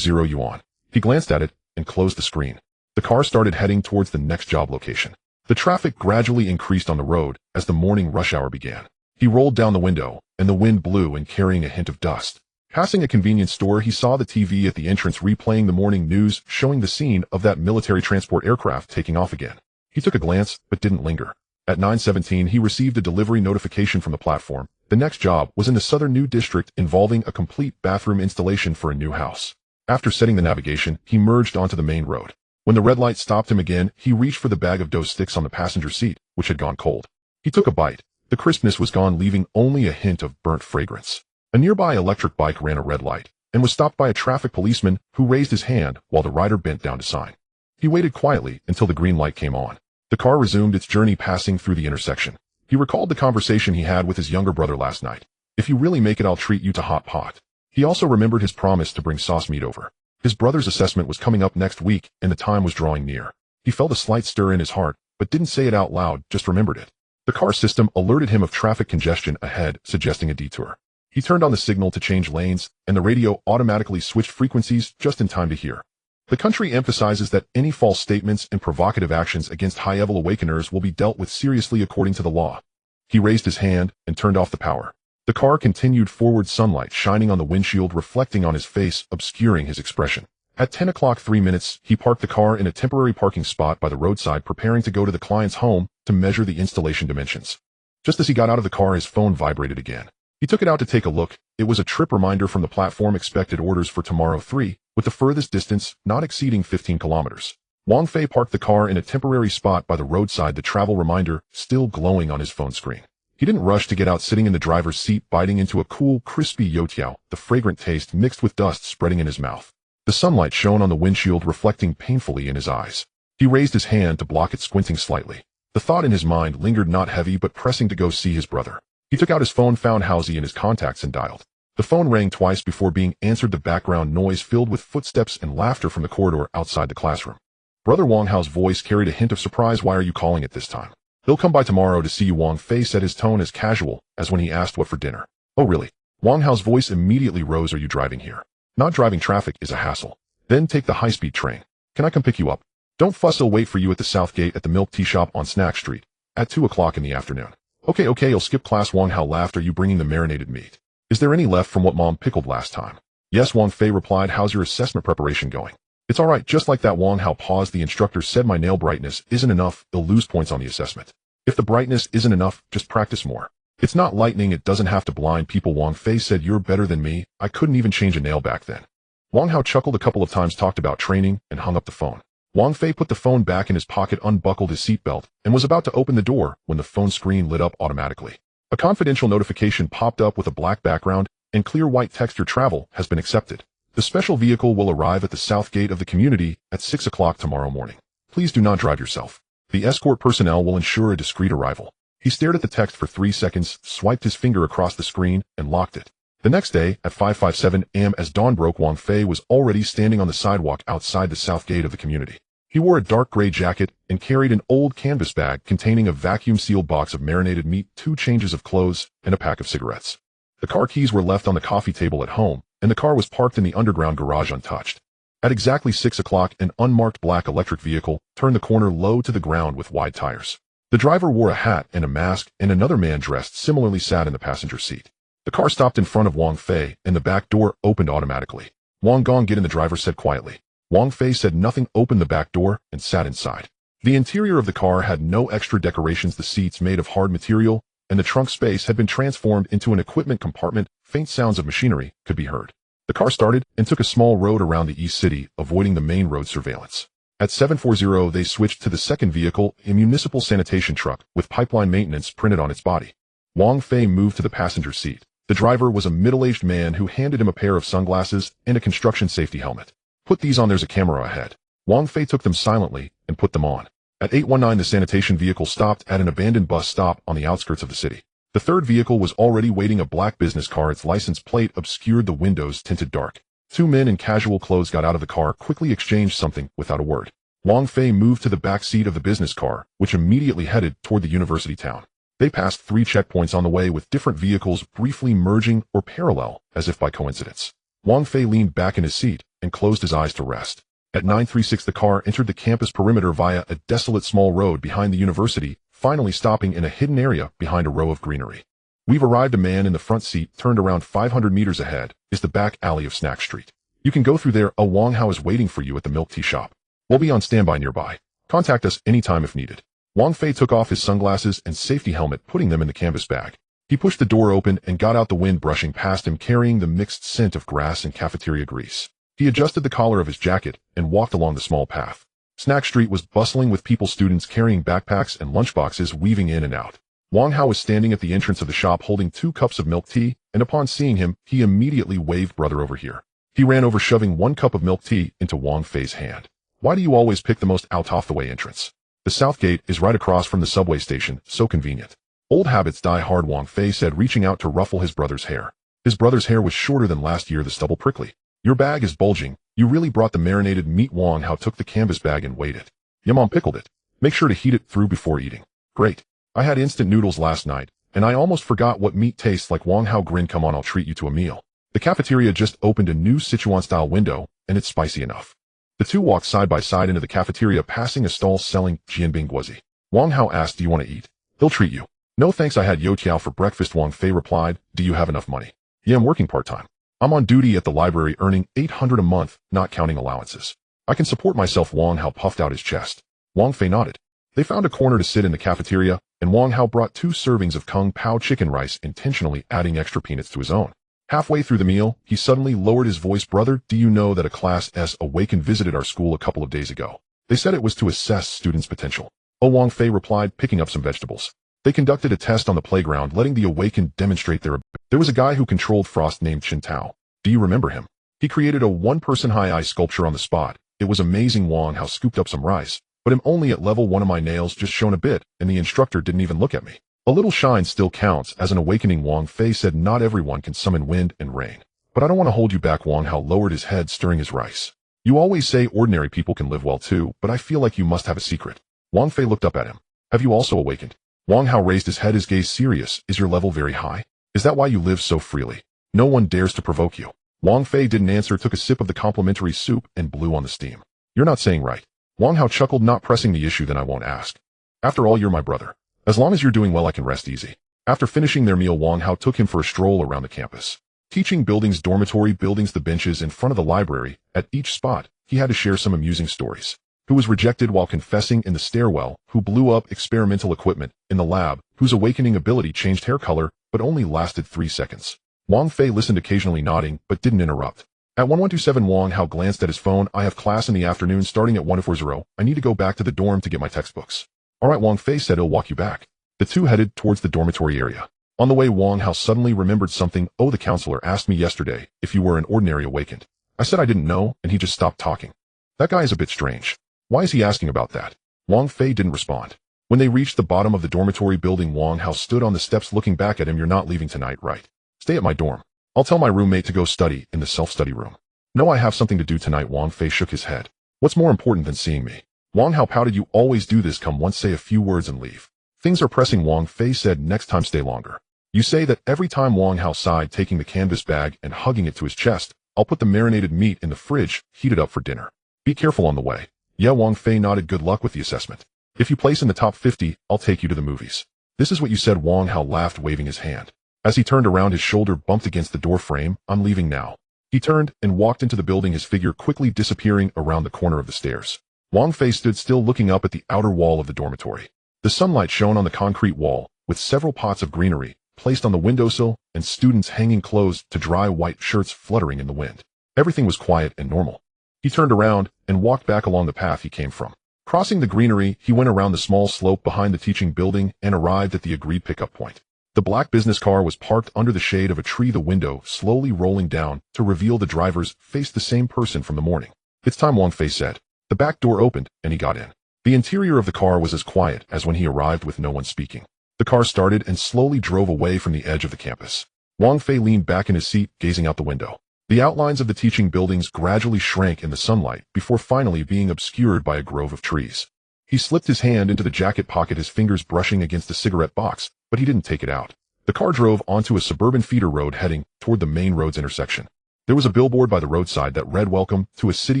yuan. He glanced at it and closed the screen. The car started heading towards the next job location. The traffic gradually increased on the road as the morning rush hour began. He rolled down the window, and the wind blew in, carrying a hint of dust. Passing a convenience store, he saw the TV at the entrance replaying the morning news, showing the scene of that military transport aircraft taking off again. He took a glance, but didn't linger. At 9:17, he received a delivery notification from the platform. The next job was in the southern new district involving a complete bathroom installation for a new house. After setting the navigation, he merged onto the main road. When the red light stopped him again, he reached for the bag of dough sticks on the passenger seat, which had gone cold. He took a bite. The crispness was gone, leaving only a hint of burnt fragrance. A nearby electric bike ran a red light and was stopped by a traffic policeman who raised his hand while the rider bent down to sign. He waited quietly until the green light came on. The car resumed its journey, passing through the intersection. He recalled the conversation he had with his younger brother last night. "If you really make it, I'll treat you to hot pot." He also remembered his promise to bring sauce meat over. His brother's assessment was coming up next week, and the time was drawing near. He felt a slight stir in his heart, but didn't say it out loud, just remembered it. The car system alerted him of traffic congestion ahead, suggesting a detour. He turned on the signal to change lanes, and the radio automatically switched frequencies just in time to hear. The country emphasizes that any false statements and provocative actions against high-level awakeners will be dealt with seriously according to the law. He raised his hand and turned off the power. The car continued forward, sunlight shining on the windshield, reflecting on his face, obscuring his expression. At 10 o'clock 3 minutes, he parked the car in a temporary parking spot by the roadside, preparing to go to the client's home to measure the installation dimensions. Just as he got out of the car, his phone vibrated again. He took it out to take a look. It was a trip reminder from the platform. Expected orders for tomorrow 3, with the furthest distance not exceeding 15 kilometers. Wang Fei parked the car in a temporary spot by the roadside, the travel reminder still glowing on his phone screen. He didn't rush to get out, sitting in the driver's seat, biting into a cool, crispy youtiao, the fragrant taste mixed with dust spreading in his mouth. The sunlight shone on the windshield, reflecting painfully in his eyes. He raised his hand to block it, squinting slightly. The thought in his mind lingered, not heavy but pressing, to go see his brother. He took out his phone, found Housie in his contacts, and dialed. The phone rang twice before being answered, the background noise filled with footsteps and laughter from the corridor outside the classroom. Brother Wang Hao's voice carried a hint of surprise. "Why are you calling at this time?" "They'll come by tomorrow to see you," Wang Fei said, his tone as casual as when he asked what for dinner. "Oh really?" Wang Hao's voice immediately rose. "Are you driving here?" "Not driving. Traffic is a hassle." "Then take the high-speed train. Can I come pick you up?" "Don't fuss, I'll wait for you at the south gate at the milk tea shop on Snack Street at 2 o'clock in the afternoon." Okay, I'll skip class." Wang Hao laughed. "Are you bringing the marinated meat? Is there any left from what Mom pickled last time?" "Yes," Wang Fei replied. "How's your assessment preparation going?" "It's all right, just like that." Wang Hao paused. "The instructor said my nail brightness isn't enough. You'll lose points on the assessment." "If the brightness isn't enough, just practice more. It's not lightning, it doesn't have to blind people." Wang Fei said. "You're better than me. I couldn't even change a nail back then." Wang Hao chuckled a couple of times, talked about training, and hung up the phone. Wang Fei put the phone back in his pocket, unbuckled his seatbelt, and was about to open the door when the phone screen lit up automatically. A confidential notification popped up with a black background and clear white text. "Your travel has been accepted. The special vehicle will arrive at the south gate of the community at 6 o'clock tomorrow morning. Please do not drive yourself. The escort personnel will ensure a discreet arrival." He stared at the text for 3 seconds, swiped his finger across the screen, and locked it. The next day, at 5:57 a.m. as dawn broke, Wang Fei was already standing on the sidewalk outside the south gate of the community. He wore a dark gray jacket and carried an old canvas bag containing a vacuum-sealed box of marinated meat, 2 changes of clothes, and a pack of cigarettes. The car keys were left on the coffee table at home, and the car was parked in the underground garage untouched. At exactly 6 o'clock, an unmarked black electric vehicle turned the corner low to the ground with wide tires. The driver wore a hat and a mask, and another man dressed similarly sat in the passenger seat. The car stopped in front of Wang Fei, and the back door opened automatically. "Wang Gong, get in," the driver said quietly. Wang Fei said nothing, opened the back door, and sat inside. The interior of the car had no extra decorations, the seats made of hard material, and the trunk space had been transformed into an equipment compartment. Faint sounds of machinery could be heard. The car started and took a small road around the east city, avoiding the main road surveillance. At 7:40 they switched to the second vehicle, a municipal sanitation truck with pipeline maintenance printed on its body. Wang Fei moved to the passenger seat. The driver was a middle-aged man who handed him a pair of sunglasses and a construction safety helmet. "Put these on, there's a camera ahead." Wang Fei took them silently and put them on. At 8:19 the sanitation vehicle stopped at an abandoned bus stop on the outskirts of the city. The third vehicle was already waiting, a black business car. Its license plate obscured the windows, tinted dark. 2 men in casual clothes got out of the car, quickly exchanged something without a word. Wang Fei moved to the back seat of the business car, which immediately headed toward the university town. They passed 3 checkpoints on the way, with different vehicles briefly merging or parallel, as if by coincidence. Wang Fei leaned back in his seat and closed his eyes to rest. At 9:36 the car entered the campus perimeter via a desolate small road behind the university, finally stopping in a hidden area behind a row of greenery. "We've arrived." A man in the front seat turned around. 500 meters ahead is the back alley of Snack Street. "You can go through there. Wang Hao is waiting for you at the milk tea shop. We'll be on standby nearby. Contact us anytime if needed." Wang Fei took off his sunglasses and safety helmet, putting them in the canvas bag. He pushed the door open and got out, the wind brushing past him, carrying the mixed scent of grass and cafeteria grease. He adjusted the collar of his jacket and walked along the small path. Snack Street was bustling with people, students carrying backpacks and lunchboxes weaving in and out. Wang Hao was standing at the entrance of the shop holding 2 cups of milk tea, and upon seeing him, he immediately waved, "Brother, over here." He ran over, shoving 1 cup of milk tea into Wang Fei's hand. "Why do you always pick the most out-of-the-way entrance? The south gate is right across from the subway station, so convenient." "Old habits die hard," Wang Fei said, reaching out to ruffle his brother's hair. His brother's hair was shorter than last year, the stubble prickly. "Your bag is bulging. You really brought the marinated meat." Wang Hao took the canvas bag and weighed it. "Yeah, Mom pickled it. Make sure to heat it through before eating." "Great. I had instant noodles last night, and I almost forgot what meat tastes like." Wang Hao grinned. "Come on, I'll treat you to a meal." The cafeteria just opened a new Sichuan-style window, and it's spicy enough. The two walked side by side into the cafeteria, passing a stall selling jianbing guozi. Wang Hao asked, "Do you want to eat?" "They'll treat you." "No thanks, I had youtiao for breakfast." Wang Fei replied. "Do you have enough money?" "Yeah, I'm working part-time. I'm on duty at the library, earning 800 a month, not counting allowances. I can support myself." Wang Hao puffed out his chest. Wang Fei nodded. They found a corner to sit in the cafeteria, and Wang Hao brought 2 servings of kung pao chicken rice, intentionally adding extra peanuts to his own. Halfway through the meal, he suddenly lowered his voice. "Brother, do you know that a class S awaken visited our school a couple of days ago? They said it was to assess students' potential." "Oh," Wang Fei replied, picking up some vegetables. "They conducted a test on the playground, letting the awakened demonstrate their ability. There was a guy who controlled frost named Chen Tao. Do you remember him? He created a 1-person high eye sculpture on the spot. It was amazing." Wang Hao scooped up some rice. "But I'm only at level 1 of my nails just shown a bit, and the instructor didn't even look at me." "A little shine still counts as an awakening," Wang Fei said. "Not everyone can summon wind and rain. But I don't want to hold you back." Wang Hao lowered his head, stirring his rice. "You always say ordinary people can live well too, but I feel like you must have a secret." Wang Fei looked up at him. "Have you also awakened?" Wang Hao raised his head, his gaze serious. "Is your level very high? Is that why you live so freely? No one dares to provoke you." Wang Fei didn't answer, took a sip of the complimentary soup, and blew on the steam. "You're not saying right." Wang Hao chuckled, not pressing the issue. "Then I won't ask. After all, you're my brother. As long as you're doing well, I can rest easy." After finishing their meal, Wang Hao took him for a stroll around the campus. Teaching buildings, dormitory buildings, the benches in front of the library. At each spot, he had to share some amusing stories. Who was rejected while confessing in the stairwell, who blew up experimental equipment in the lab, whose awakening ability changed hair color but only lasted 3 seconds. Wang Fei listened, occasionally nodding, but didn't interrupt. At 1127, Wang Hao glanced at his phone. "I have class in the afternoon starting at 1:40. I need to go back to the dorm to get my textbooks." "All right," Wang Fei said, "I'll walk you back." The two headed towards the dormitory area. On the way, Wang Hao suddenly remembered something. "Oh, the counselor asked me yesterday if you were an ordinary awakened. I said I didn't know, and he just stopped talking. That guy is a bit strange. Why is he asking about that?" Wang Fei didn't respond. When they reached the bottom of the dormitory building, Wang Hao stood on the steps looking back at him. "You're not leaving tonight, right?" "Stay at my dorm. I'll tell my roommate to go study in the self-study room." "No, I have something to do tonight." Wang Fei shook his head. "What's more important than seeing me?" Wang Hao pouted. "You always do this. Come once, say a few words and leave." "Things are pressing," Wang Fei said. "Next time stay longer." "You say that every time." Wang Hao sighed, taking the canvas bag and hugging it to his chest. "I'll put the marinated meat in the fridge, heat it up for dinner. Be careful on the way." "Yeah," Wang Fei nodded. "Good luck with the assessment. If you place in the top 50, I'll take you to the movies." "This is what you said." Wang Hao laughed, waving his hand. As he turned around, his shoulder bumped against the door frame. "I'm leaving now." He turned and walked into the building, his figure quickly disappearing around the corner of the stairs. Wang Fei stood still, looking up at the outer wall of the dormitory. The sunlight shone on the concrete wall, with several pots of greenery placed on the windowsill and students hanging clothes to dry, white shirts fluttering in the wind. Everything was quiet and normal. He turned around and walked back along the path he came from. Crossing the greenery, he went around the small slope behind the teaching building and arrived at the agreed pickup point. The black business car was parked under the shade of a tree, the window slowly rolling down to reveal the driver's face, the same person from the morning. "It's time," Wang Fei said. The back door opened, and he got in. The interior of the car was as quiet as when he arrived, with no one speaking. The car started and slowly drove away from the edge of the campus. Wang Fei leaned back in his seat, gazing out the window. The outlines of the teaching buildings gradually shrank in the sunlight before finally being obscured by a grove of trees. He slipped his hand into the jacket pocket, his fingers brushing against the cigarette box, but he didn't take it out. The car drove onto a suburban feeder road heading toward the main road's intersection. There was a billboard by the roadside that read, "Welcome to a city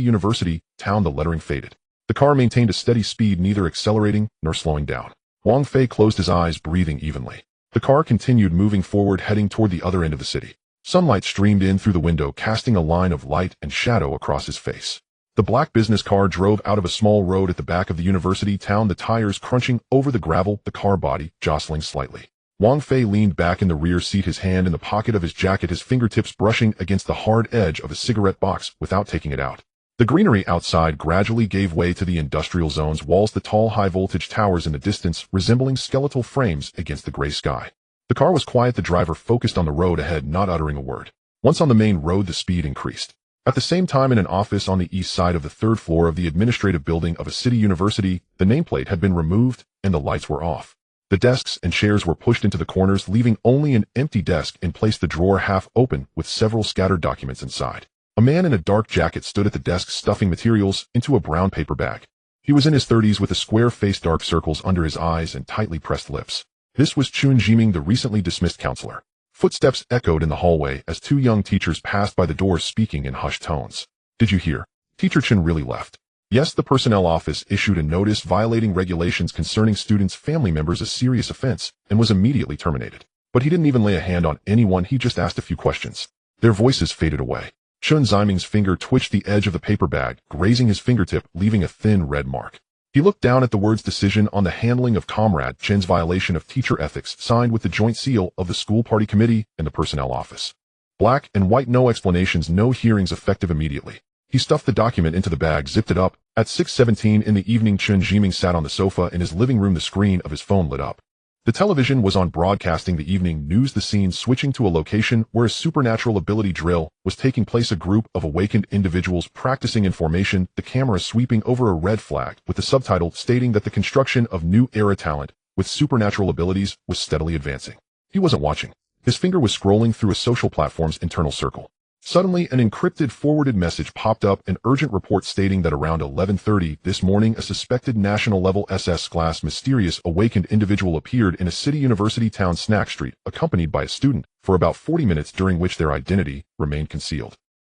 university town." The lettering faded. The car maintained a steady speed, neither accelerating nor slowing down. Wang Fei closed his eyes, breathing evenly. The car continued moving forward, heading toward the other end of the city. Sunlight streamed in through the window, casting a line of light and shadow across his face. The black business car drove out of a small road at the back of the university town, the tires crunching over the gravel, the car body jostling slightly. Wang Fei leaned back in the rear seat, his hand in the pocket of his jacket, his fingertips brushing against the hard edge of a cigarette box without taking it out. The greenery outside gradually gave way to the industrial zone's walls, the tall high-voltage towers in the distance resembling skeletal frames against the gray sky. The car was quiet, the driver focused on the road ahead, not uttering a word. Once on the main road, the speed increased. At the same time, in an office on the east side of the third floor of the administrative building of a city university, the nameplate had been removed and the lights were off. The desks and chairs were pushed into the corners, leaving only an empty desk in place, the drawer half open with several scattered documents inside. A man in a dark jacket stood at the desk, stuffing materials into a brown paper bag. He was in his 30s with a square face, dark circles under his eyes, and tightly pressed lips. This was Chun Jiming, the recently dismissed counselor. Footsteps echoed in the hallway as two young teachers passed by the door, speaking in hushed tones. "Did you hear? Teacher Chun really left." Yes, the personnel office issued a notice violating regulations concerning students' family members, a serious offense, and was immediately terminated. But he didn't even lay a hand on anyone, he just asked a few questions. Their voices faded away. Chun Jiming's finger twitched the edge of the paper bag, grazing his fingertip, leaving a thin red mark. He looked down at the words "decision on the handling of Comrade Chen's violation of teacher ethics," signed with the joint seal of the school party committee and the personnel office. Black and white, no explanations, no hearings, effective immediately. He stuffed the document into the bag, zipped it up. At 6:17 in the evening, Chun Jiming sat on the sofa in his living room, the screen of his phone lit up. The television was on, broadcasting the evening news, the scene switching to a location where a supernatural ability drill was taking place, a group of awakened individuals practicing in formation, the camera sweeping over a red flag with the subtitle stating that the construction of new era talent with supernatural abilities was steadily advancing. He wasn't watching. His finger was scrolling through a social platform's internal circle. Suddenly, an encrypted forwarded message popped up, an urgent report stating that around 11:30 this morning, a suspected national-level SS-class mysterious awakened individual appeared in a city university town snack street, accompanied by a student, for about 40 minutes, during which their identity remained concealed.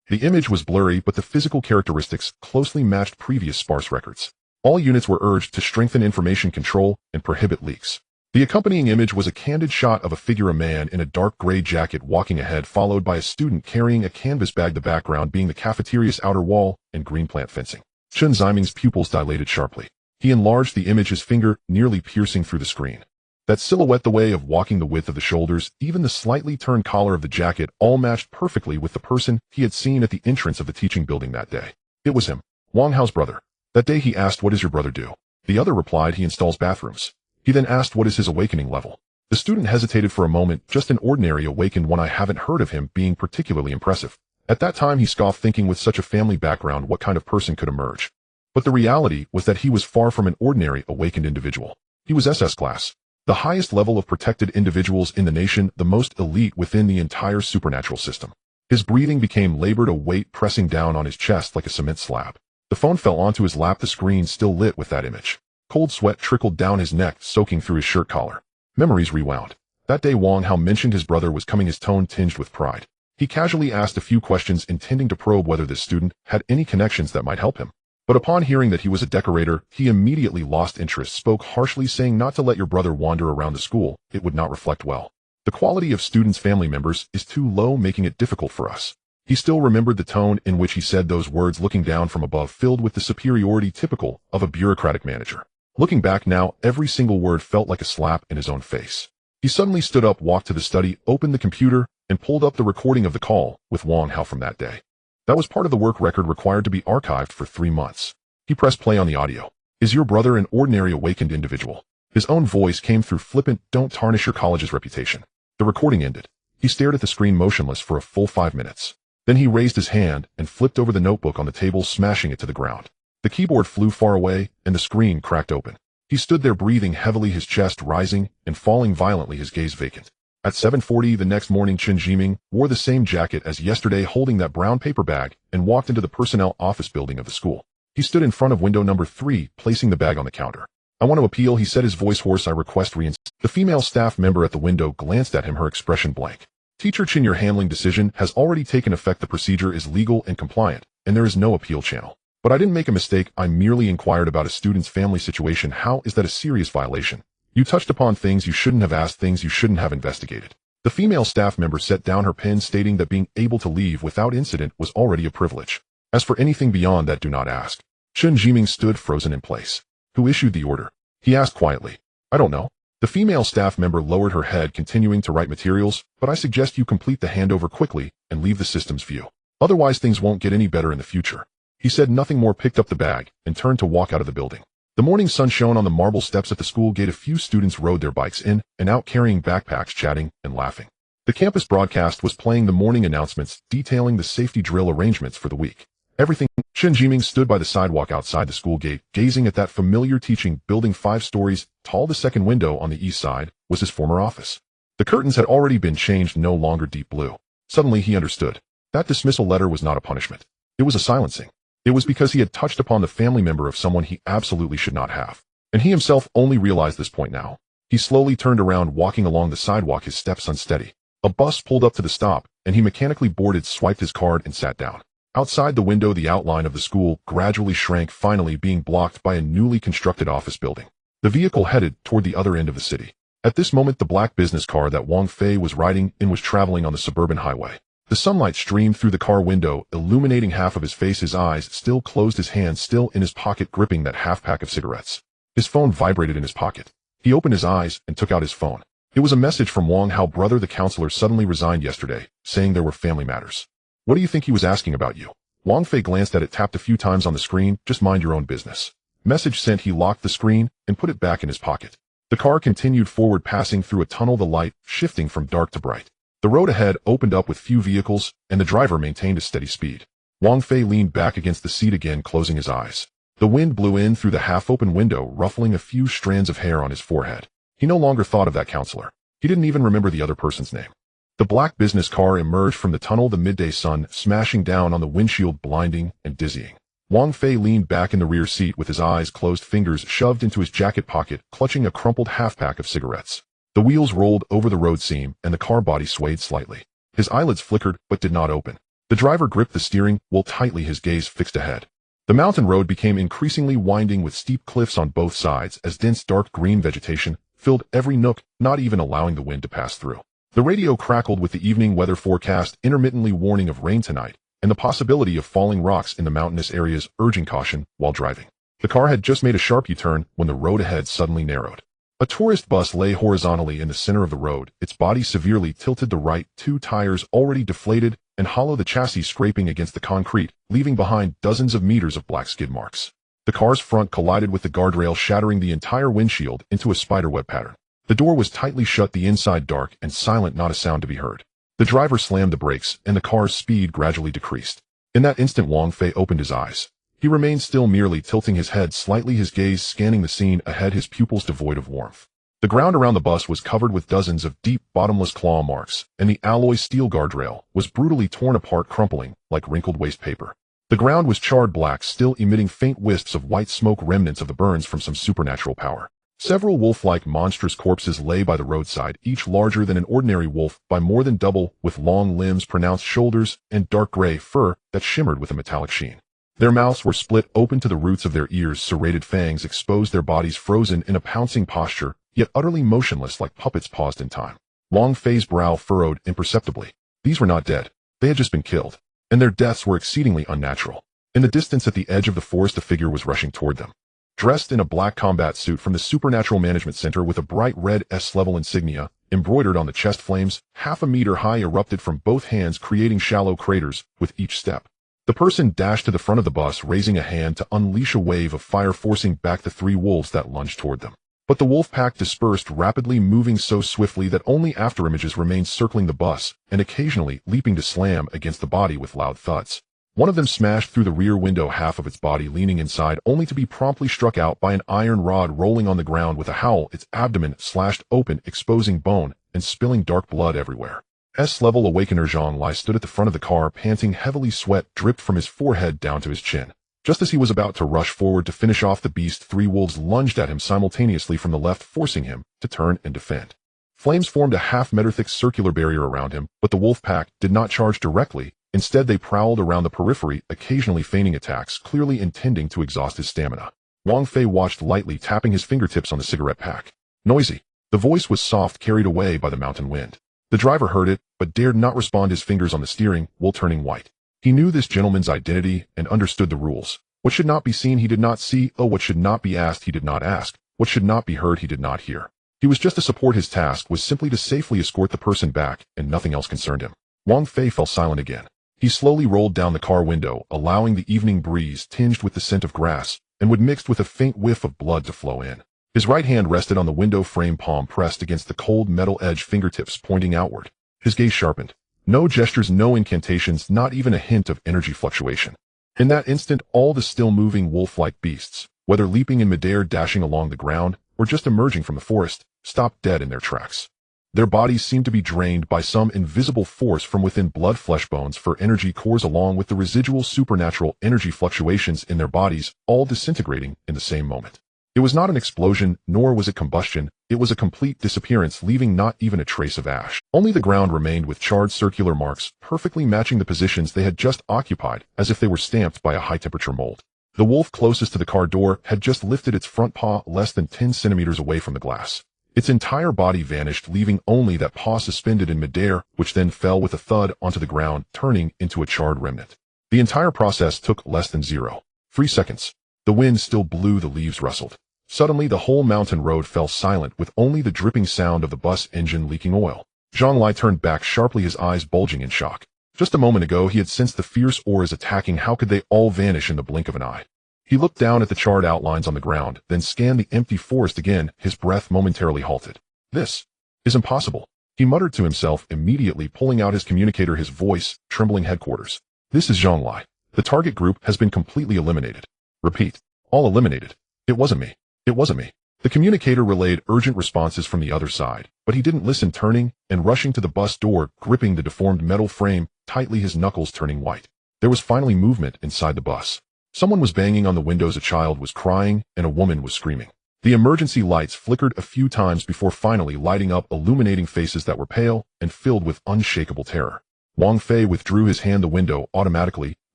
The image was blurry, but the physical characteristics closely matched previous sparse records. All units were urged to strengthen information control and prohibit leaks. The accompanying image was a candid shot of a figure, a man in a dark gray jacket walking ahead, followed by a student carrying a canvas bag, the background being the cafeteria's outer wall and green plant fencing. Chun Jiming's pupils dilated sharply. He enlarged the image, his finger nearly piercing through the screen. That silhouette, the way of walking, the width of the shoulders, even the slightly turned collar of the jacket, all matched perfectly with the person he had seen at the entrance of the teaching building that day. It was him, Wang Hao's brother. That day he asked, "What does your brother do?" The other replied, "He installs bathrooms." He then asked, "What is his awakening level?" The student hesitated for a moment. "Just an ordinary awakened one. I haven't heard of him being particularly impressive." At that time he scoffed, thinking with such a family background what kind of person could emerge. But the reality was that he was far from an ordinary awakened individual. He was SS class, the highest level of protected individuals in the nation, the most elite within the entire supernatural system. His breathing became labored, a weight pressing down on his chest like a cement slab. The phone fell onto his lap, the screen still lit with that image. Cold sweat trickled down his neck, soaking through his shirt collar. Memories rewound. That day Wang Hao mentioned his brother was coming, his tone tinged with pride. He casually asked a few questions, intending to probe whether this student had any connections that might help him. But upon hearing that he was a decorator, he immediately lost interest, spoke harshly, saying, "Not to let your brother wander around the school. It would not reflect well. The quality of students' family members is too low, making it difficult for us." He still remembered the tone in which he said those words, looking down from above, filled with the superiority typical of a bureaucratic manager. Looking back now, every single word felt like a slap in his own face. He suddenly stood up, walked to the study, opened the computer, and pulled up the recording of the call with Wang Hao from that day. That was part of the work record required to be archived for 3 months. He pressed play on the audio. "Is your brother an ordinary awakened individual?" His own voice came through, flippant, "Don't tarnish your college's reputation." The recording ended. He stared at the screen motionless for a full 5 minutes. Then he raised his hand and flipped over the notebook on the table, smashing it to the ground. The keyboard flew far away, and the screen cracked open. He stood there, breathing heavily, his chest rising and falling violently, his gaze vacant. At 7:40 the next morning, Chun Jiming wore the same jacket as yesterday, holding that brown paper bag, and walked into the personnel office building of the school. He stood in front of window number 3, placing the bag on the counter. "I want to appeal," he said, his voice hoarse. "I request reinstatement." The female staff member at the window glanced at him, her expression blank. "Teacher Chin, your handling decision has already taken effect. The procedure is legal and compliant, and there is no appeal channel. But I didn't make a mistake. I merely inquired about a student's family situation. How is that a serious violation? You touched upon things you shouldn't have asked, things you shouldn't have investigated." The female staff member set down her pen, stating that being able to leave without incident was already a privilege. As for anything beyond that, do not ask. Chen Jiming stood frozen in place. Who issued the order? He asked quietly. I don't know. The female staff member lowered her head, continuing to write materials, but I suggest you complete the handover quickly and leave the system's view. Otherwise things won't get any better in the future. He said nothing more, picked up the bag, and turned to walk out of the building. The morning sun shone on the marble steps at the school gate. A few students rode their bikes in and out carrying backpacks, chatting and laughing. The campus broadcast was playing the morning announcements detailing the safety drill arrangements for the week. Everything. Chen Jiming stood by the sidewalk outside the school gate, gazing at that familiar teaching building 5 stories tall. The second window on the east side was his former office. The curtains had already been changed, no longer deep blue. Suddenly he understood. That dismissal letter was not a punishment. It was a silencing. It was because he had touched upon the family member of someone he absolutely should not have. And he himself only realized this point now. He slowly turned around, walking along the sidewalk, his steps unsteady. A bus pulled up to the stop, and he mechanically boarded, swiped his card, and sat down. Outside the window, the outline of the school gradually shrank, finally being blocked by a newly constructed office building. The vehicle headed toward the other end of the city. At this moment, the black business car that Wang Fei was riding in was traveling on the suburban highway. The sunlight streamed through the car window, illuminating half of his face. His eyes still closed, his hand still in his pocket, gripping that half-pack of cigarettes. His phone vibrated in his pocket. He opened his eyes and took out his phone. It was a message from Wang Hao. Brother, the counselor suddenly resigned yesterday, saying there were family matters. What do you think he was asking about you? Wang Fei glanced at it, tapped a few times on the screen. Just mind your own business. Message sent. He locked the screen and put it back in his pocket. The car continued forward, passing through a tunnel, the light shifting from dark to bright. The road ahead opened up with few vehicles, and the driver maintained a steady speed. Wang Fei leaned back against the seat again, closing his eyes. The wind blew in through the half-open window, ruffling a few strands of hair on his forehead. He no longer thought of that counselor. He didn't even remember the other person's name. The black business car emerged from the tunnel, the midday sun smashing down on the windshield, blinding and dizzying. Wang Fei leaned back in the rear seat with his eyes closed, fingers shoved into his jacket pocket, clutching a crumpled half-pack of cigarettes. The wheels rolled over the road seam, and the car body swayed slightly. His eyelids flickered, but did not open. The driver gripped the steering wheel tightly, his gaze fixed ahead. The mountain road became increasingly winding, with steep cliffs on both sides as dense dark green vegetation filled every nook, not even allowing the wind to pass through. The radio crackled with the evening weather forecast, intermittently warning of rain tonight, and the possibility of falling rocks in the mountainous areas, urging caution while driving. The car had just made a sharp U-turn when the road ahead suddenly narrowed. A tourist bus lay horizontally in the center of the road, its body severely tilted to right, 2 tires already deflated and hollow, the chassis scraping against the concrete, leaving behind dozens of meters of black skid marks. The car's front collided with the guardrail, shattering the entire windshield into a spiderweb pattern. The door was tightly shut, the inside dark and silent, not a sound to be heard. The driver slammed the brakes, and the car's speed gradually decreased. In that instant, Wang Fei opened his eyes. He remained still, merely tilting his head slightly, his gaze scanning the scene ahead, his pupils devoid of warmth. The ground around the bus was covered with dozens of deep, bottomless claw marks, and the alloy steel guardrail was brutally torn apart, crumpling like wrinkled waste paper. The ground was charred black, still emitting faint wisps of white smoke, remnants of the burns from some supernatural power. Several wolf-like monstrous corpses lay by the roadside, each larger than an ordinary wolf by more than double, with long limbs, pronounced shoulders, and dark gray fur that shimmered with a metallic sheen. Their mouths were split open to the roots of their ears, serrated fangs exposed, their bodies frozen in a pouncing posture, yet utterly motionless, like puppets paused in time. Wang Fei's brow furrowed imperceptibly. These were not dead. They had just been killed, and their deaths were exceedingly unnatural. In the distance, at the edge of the forest, a figure was rushing toward them. Dressed in a black combat suit from the Supernatural Management Center, with a bright red S-level insignia embroidered on the chest, flames, half a meter high, erupted from both hands, creating shallow craters with each step. The person dashed to the front of the bus, raising a hand to unleash a wave of fire, forcing back the 3 wolves that lunged toward them. But the wolf pack dispersed rapidly, moving so swiftly that only afterimages remained circling the bus, and occasionally leaping to slam against the body with loud thuds. One of them smashed through the rear window, half of its body leaning inside, only to be promptly struck out by an iron rod, rolling on the ground with a howl, its abdomen slashed open, exposing bone and spilling dark blood everywhere. S-level awakener Zhang Lai stood at the front of the car, panting heavily. Sweat dripped from his forehead down to his chin. Just as he was about to rush forward to finish off the beast, 3 wolves lunged at him simultaneously from the left, forcing him to turn and defend. Flames formed a half-meter-thick circular barrier around him, but the wolf pack did not charge directly. Instead, they prowled around the periphery, occasionally feigning attacks, clearly intending to exhaust his stamina. Wang Fei watched lightly, tapping his fingertips on the cigarette pack. Noisy. The voice was soft, carried away by the mountain wind. The driver heard it, but dared not respond, his fingers on the steering wheel turning white. He knew this gentleman's identity and understood the rules. What should not be seen he did not see, what should not be asked he did not ask, what should not be heard he did not hear. He was just to support. His task was simply to safely escort the person back, and nothing else concerned him. Wang Fei fell silent again. He slowly rolled down the car window, allowing the evening breeze tinged with the scent of grass, and would mixed with a faint whiff of blood to flow in. His right hand rested on the window frame, palm pressed against the cold metal edge, fingertips pointing outward. His gaze sharpened. No gestures, no incantations, not even a hint of energy fluctuation. In that instant, all the still moving wolf-like beasts, whether leaping in midair, dashing along the ground, or just emerging from the forest, stopped dead in their tracks. Their bodies seemed to be drained by some invisible force from within, blood, flesh, bones, for energy cores, along with the residual supernatural energy fluctuations in their bodies, all disintegrating in the same moment. It was not an explosion, nor was it combustion. It was a complete disappearance, leaving not even a trace of ash. Only the ground remained with charred circular marks, perfectly matching the positions they had just occupied, as if they were stamped by a high-temperature mold. The wolf closest to the car door had just lifted its front paw less than 10 centimeters away from the glass. Its entire body vanished, leaving only that paw suspended in midair, which then fell with a thud onto the ground, turning into a charred remnant. The entire process took less than 0.3 seconds. The wind still blew, the leaves rustled. Suddenly, the whole mountain road fell silent, with only the dripping sound of the bus engine leaking oil. Zhang Lai turned back sharply, his eyes bulging in shock. Just a moment ago, he had sensed the fierce auras attacking. How could they all vanish in the blink of an eye? He looked down at the charred outlines on the ground, then scanned the empty forest again, his breath momentarily halted. This is impossible, he muttered to himself, immediately pulling out his communicator, his voice trembling. Headquarters. This is Zhang Lai. The target group has been completely eliminated. Repeat. All eliminated. It wasn't me. It wasn't me. The communicator relayed urgent responses from the other side, but he didn't listen, turning and rushing to the bus door, gripping the deformed metal frame tightly, his knuckles turning white. There was finally movement inside the bus. Someone was banging on the windows, a child was crying, and a woman was screaming. The emergency lights flickered a few times before finally lighting up, illuminating faces that were pale and filled with unshakable terror. Wang Fei withdrew his hand, the window automatically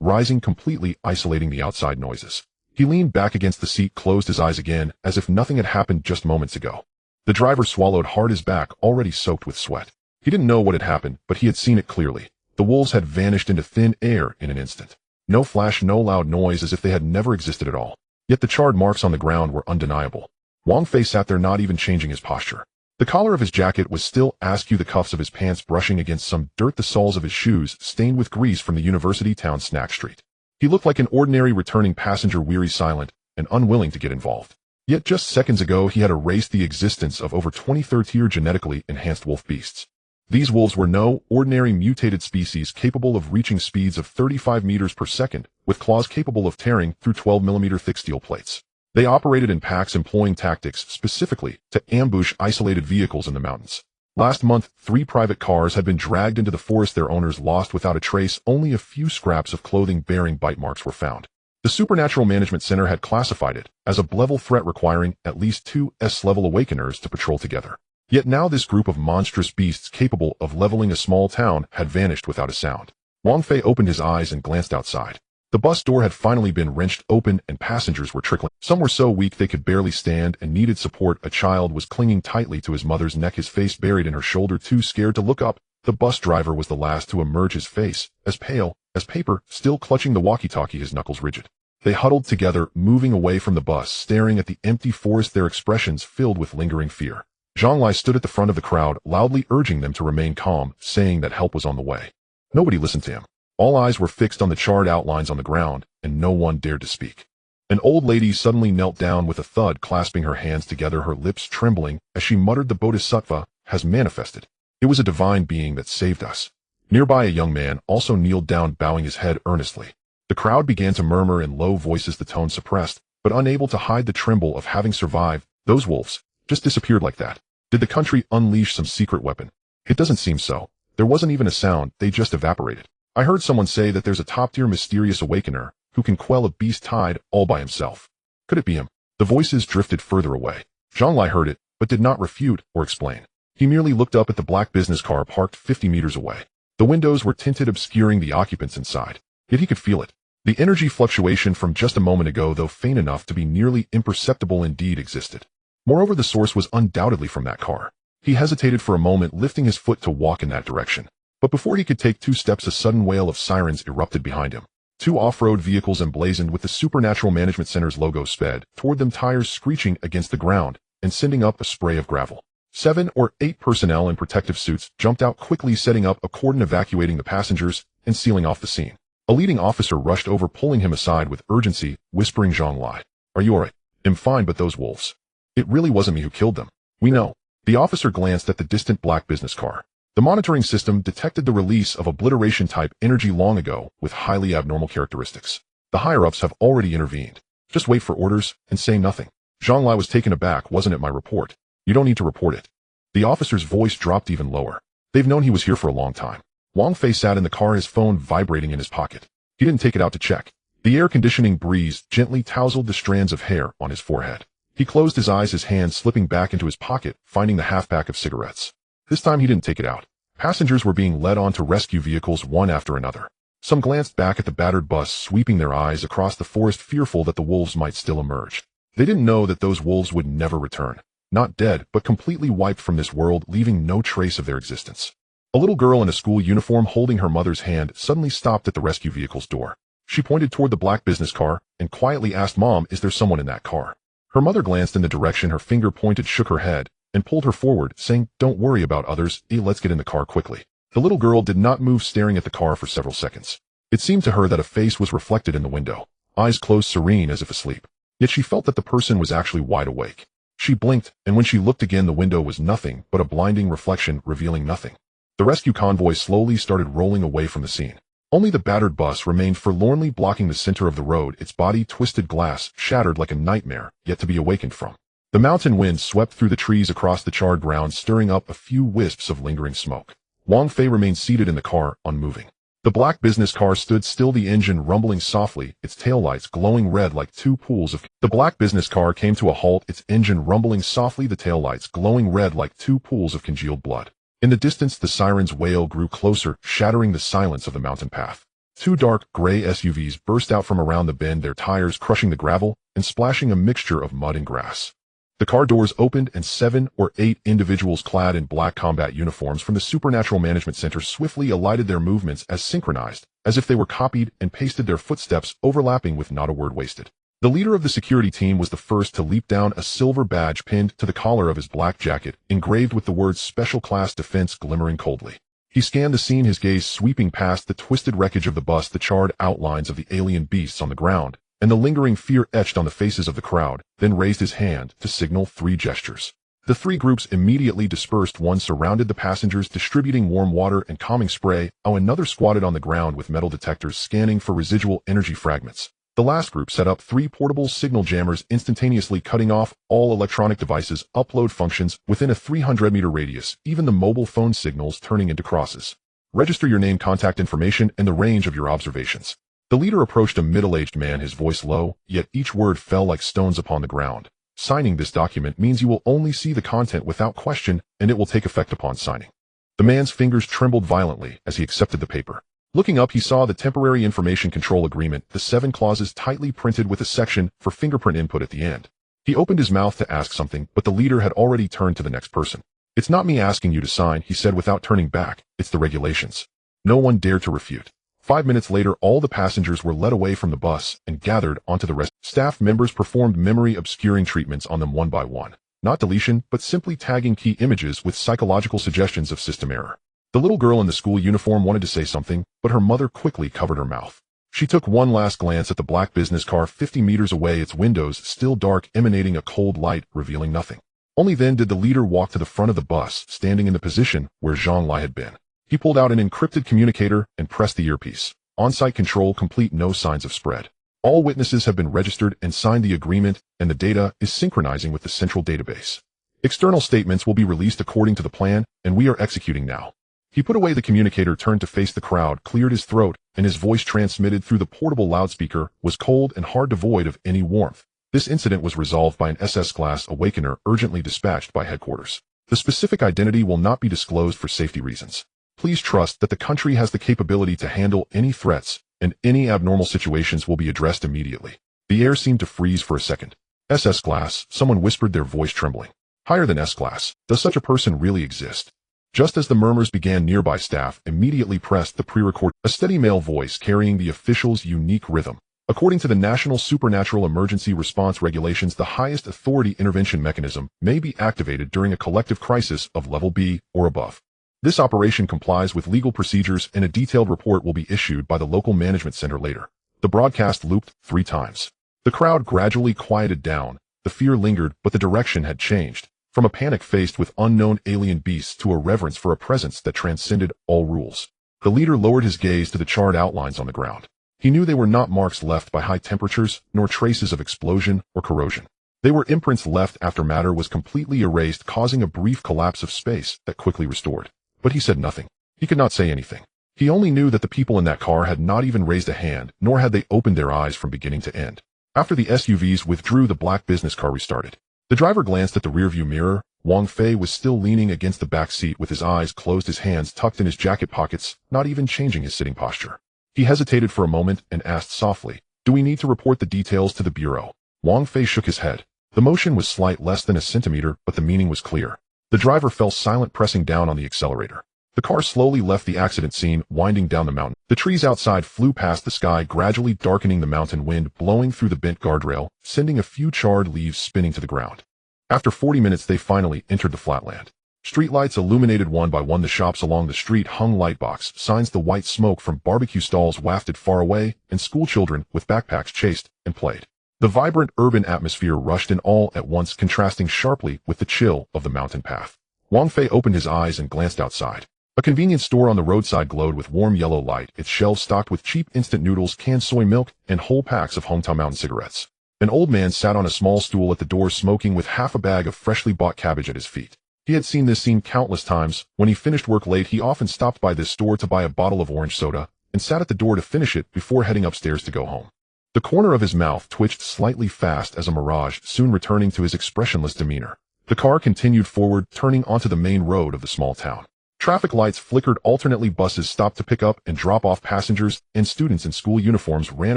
rising, completely isolating the outside noises. He leaned back against the seat, closed his eyes again, as if nothing had happened just moments ago. The driver swallowed hard, his back already soaked with sweat. He didn't know what had happened, but he had seen it clearly. The wolves had vanished into thin air in an instant. No flash, no loud noise, as if they had never existed at all. Yet the charred marks on the ground were undeniable. Wang Fei sat there, not even changing his posture. The collar of his jacket was still askew, the cuffs of his pants brushing against some dirt, the soles of his shoes stained with grease from the university town snack street. He looked like an ordinary returning passenger, weary, silent, and unwilling to get involved. Yet just seconds ago he had erased the existence of over 20 third-tier genetically enhanced wolf beasts. These wolves were no ordinary mutated species, capable of reaching speeds of 35 meters per second, with claws capable of tearing through 12mm thick steel plates. They operated in packs, employing tactics specifically to ambush isolated vehicles in the mountains. Last month, 3 private cars had been dragged into the forest, their owners lost without a trace. Only a few scraps of clothing bearing bite marks were found. The Supernatural Management Center had classified it as a level threat, requiring at least 2 S-level awakeners to patrol together. Yet now this group of monstrous beasts capable of leveling a small town had vanished without a sound. Wang Fei opened his eyes and glanced outside. The bus door had finally been wrenched open and passengers were trickling. Some were so weak they could barely stand and needed support. A child was clinging tightly to his mother's neck, his face buried in her shoulder, too scared to look up. The bus driver was the last to emerge, his face as pale as paper, still clutching the walkie-talkie, his knuckles rigid. They huddled together, moving away from the bus, staring at the empty forest, their expressions filled with lingering fear. Zhang Lai stood at the front of the crowd, loudly urging them to remain calm, saying that help was on the way. Nobody listened to him. All eyes were fixed on the charred outlines on the ground, and no one dared to speak. An old lady suddenly knelt down with a thud, clasping her hands together, her lips trembling, as she muttered, "The Bodhisattva has manifested. It was a divine being that saved us." Nearby, a young man also kneeled down, bowing his head earnestly. The crowd began to murmur in low voices, the tone suppressed, but unable to hide the tremble of having survived. Those wolves just disappeared like that. Did the country unleash some secret weapon? It doesn't seem so. There wasn't even a sound, they just evaporated. I heard someone say that there's a top-tier mysterious awakener who can quell a beast tide all by himself. Could it be him? The voices drifted further away. Zhang Lai heard it, but did not refute or explain. He merely looked up at the black business car parked 50 meters away. The windows were tinted, obscuring the occupants inside. Yet he could feel it. The energy fluctuation from just a moment ago, though faint enough to be nearly imperceptible, indeed existed. Moreover, the source was undoubtedly from that car. He hesitated for a moment, lifting his foot to walk in that direction. But before he could take 2 steps, a sudden wail of sirens erupted behind him. 2 off-road vehicles emblazoned with the Supernatural Management Center's logo sped toward them, tires screeching against the ground and sending up a spray of gravel. 7 or 8 personnel in protective suits jumped out quickly, setting up a cordon, evacuating the passengers and sealing off the scene. A leading officer rushed over, pulling him aside with urgency, whispering, "Zhonglai, are you alright?" "I'm fine, but those wolves. It really wasn't me who killed them." "We know." The officer glanced at the distant black business car. The monitoring system detected the release of obliteration-type energy long ago with highly abnormal characteristics. "The higher-ups have already intervened. Just wait for orders and say nothing." Zhonglai was taken aback. "Wasn't it my report?" "You don't need to report it." The officer's voice dropped even lower. "They've known he was here for a long time." Wang Fei sat in the car, his phone vibrating in his pocket. He didn't take it out to check. The air conditioning breeze gently tousled the strands of hair on his forehead. He closed his eyes, his hand slipping back into his pocket, finding the half-pack of cigarettes. This time he didn't take it out. Passengers were being led onto rescue vehicles one after another. Some glanced back at the battered bus, sweeping their eyes across the forest, fearful that the wolves might still emerge. They didn't know that those wolves would never return. Not dead, but completely wiped from this world, leaving no trace of their existence. A little girl in a school uniform holding her mother's hand suddenly stopped at the rescue vehicle's door. She pointed toward the black business car and quietly asked, "Mom, is there someone in that car?" Her mother glanced in the direction her finger pointed, shook her head, and pulled her forward, saying, "Don't worry about others, let's get in the car quickly." The little girl did not move, staring at the car for several seconds. It seemed to her that a face was reflected in the window, eyes closed, serene as if asleep. Yet she felt that the person was actually wide awake. She blinked, and when she looked again, the window was nothing but a blinding reflection, revealing nothing. The rescue convoy slowly started rolling away from the scene. Only the battered bus remained forlornly blocking the center of the road, its body twisted glass, shattered like a nightmare, yet to be awakened from. The mountain wind swept through the trees across the charred ground, stirring up a few wisps of lingering smoke. Wang Fei remained seated in the car, unmoving. The black business car stood still, the engine rumbling softly, its taillights glowing red like 2 pools of... The black business car came to a halt, its engine rumbling softly, the taillights glowing red like 2 pools of congealed blood. In the distance, the siren's wail grew closer, shattering the silence of the mountain path. 2 dark, gray SUVs burst out from around the bend, their tires crushing the gravel and splashing a mixture of mud and grass. The car doors opened and 7 or 8 individuals clad in black combat uniforms from the Supernatural Management Center swiftly alighted, their movements as synchronized as if they were copied and pasted, their footsteps overlapping with not a word wasted. The leader of the security team was the first to leap down, a silver badge pinned to the collar of his black jacket, engraved with the words Special Class Defense glimmering coldly. He scanned the scene, his gaze sweeping past the twisted wreckage of the bus, the charred outlines of the alien beasts on the ground, and the lingering fear etched on the faces of the crowd, then raised his hand to signal 3 gestures. The 3 groups immediately dispersed. One surrounded the passengers, distributing warm water and calming spray, while another squatted on the ground with metal detectors scanning for residual energy fragments. The last group set up 3 portable signal jammers, instantaneously cutting off all electronic devices' upload functions within a 300-meter radius, even the mobile phone signals turning into crosses. Register your name, contact information, and the range of your observations. The leader approached a middle-aged man, his voice low, yet each word fell like stones upon the ground. Signing this document means you will only see the content without question, and it will take effect upon signing. The man's fingers trembled violently as he accepted the paper. Looking up, he saw the Temporary Information Control Agreement, the 7 clauses tightly printed with a section for fingerprint input at the end. He opened his mouth to ask something, but the leader had already turned to the next person. "It's not me asking you to sign," he said without turning back. "It's the regulations." No one dared to refute. 5 minutes later, all the passengers were led away from the bus and gathered onto the rest. Staff members performed memory-obscuring treatments on them one by one. Not deletion, but simply tagging key images with psychological suggestions of system error. The little girl in the school uniform wanted to say something, but her mother quickly covered her mouth. She took one last glance at the black business car 50 meters away, its windows still dark, emanating a cold light, revealing nothing. Only then did the leader walk to the front of the bus, standing in the position where Zhonglai had been. He pulled out an encrypted communicator and pressed the earpiece. On-site control complete, no signs of spread. All witnesses have been registered and signed the agreement, and the data is synchronizing with the central database. External statements will be released according to the plan, and we are executing now. He put away the communicator, turned to face the crowd, cleared his throat, and his voice, transmitted through the portable loudspeaker, was cold and hard, devoid of any warmth. This incident was resolved by an SS-class awakener urgently dispatched by headquarters. The specific identity will not be disclosed for safety reasons. Please trust that the country has the capability to handle any threats, and any abnormal situations will be addressed immediately. The air seemed to freeze for a second. SS-class, someone whispered, their voice trembling. Higher than S-class. Does such a person really exist? Just as the murmurs began, nearby staff immediately pressed the pre-record, a steady male voice carrying the official's unique rhythm. According to the National Supernatural Emergency Response Regulations, the highest authority intervention mechanism may be activated during a collective crisis of level B or above. This operation complies with legal procedures, and a detailed report will be issued by the local management center later. The broadcast looped 3 times. The crowd gradually quieted down. The fear lingered, but the direction had changed, from a panic faced with unknown alien beasts to a reverence for a presence that transcended all rules. The leader lowered his gaze to the charred outlines on the ground. He knew they were not marks left by high temperatures, nor traces of explosion or corrosion. They were imprints left after matter was completely erased, causing a brief collapse of space that quickly restored. But he said nothing. He could not say anything. He only knew that the people in that car had not even raised a hand, nor had they opened their eyes from beginning to end. After the SUVs withdrew, the black business car restarted. The driver glanced at the rearview mirror. Wang Fei was still leaning against the back seat with his eyes closed, his hands tucked in his jacket pockets, not even changing his sitting posture. He hesitated for a moment and asked softly, "Do we need to report the details to the bureau?" Wang Fei shook his head. The motion was slight, less than a centimeter, but the meaning was clear. The driver fell silent, pressing down on the accelerator. The car slowly left the accident scene, winding down the mountain. The trees outside flew past the sky, gradually darkening, the mountain wind blowing through the bent guardrail, sending a few charred leaves spinning to the ground. After 40 minutes, they finally entered the flatland. Streetlights illuminated one by one the shops along the street, hung lightbox signs, the white smoke from barbecue stalls wafted far away, and schoolchildren with backpacks chased and played. The vibrant urban atmosphere rushed in all at once, contrasting sharply with the chill of the mountain path. Wang Fei opened his eyes and glanced outside. A convenience store on the roadside glowed with warm yellow light, its shelves stocked with cheap instant noodles, canned soy milk, and whole packs of hometown mountain cigarettes. An old man sat on a small stool at the door, smoking, with half a bag of freshly bought cabbage at his feet. He had seen this scene countless times. When he finished work late, he often stopped by this store to buy a bottle of orange soda, and sat at the door to finish it before heading upstairs to go home. The corner of his mouth twitched slightly, fast as a mirage, soon returning to his expressionless demeanor. The car continued forward, turning onto the main road of the small town. Traffic lights flickered alternately, buses stopped to pick up and drop off passengers, and students in school uniforms ran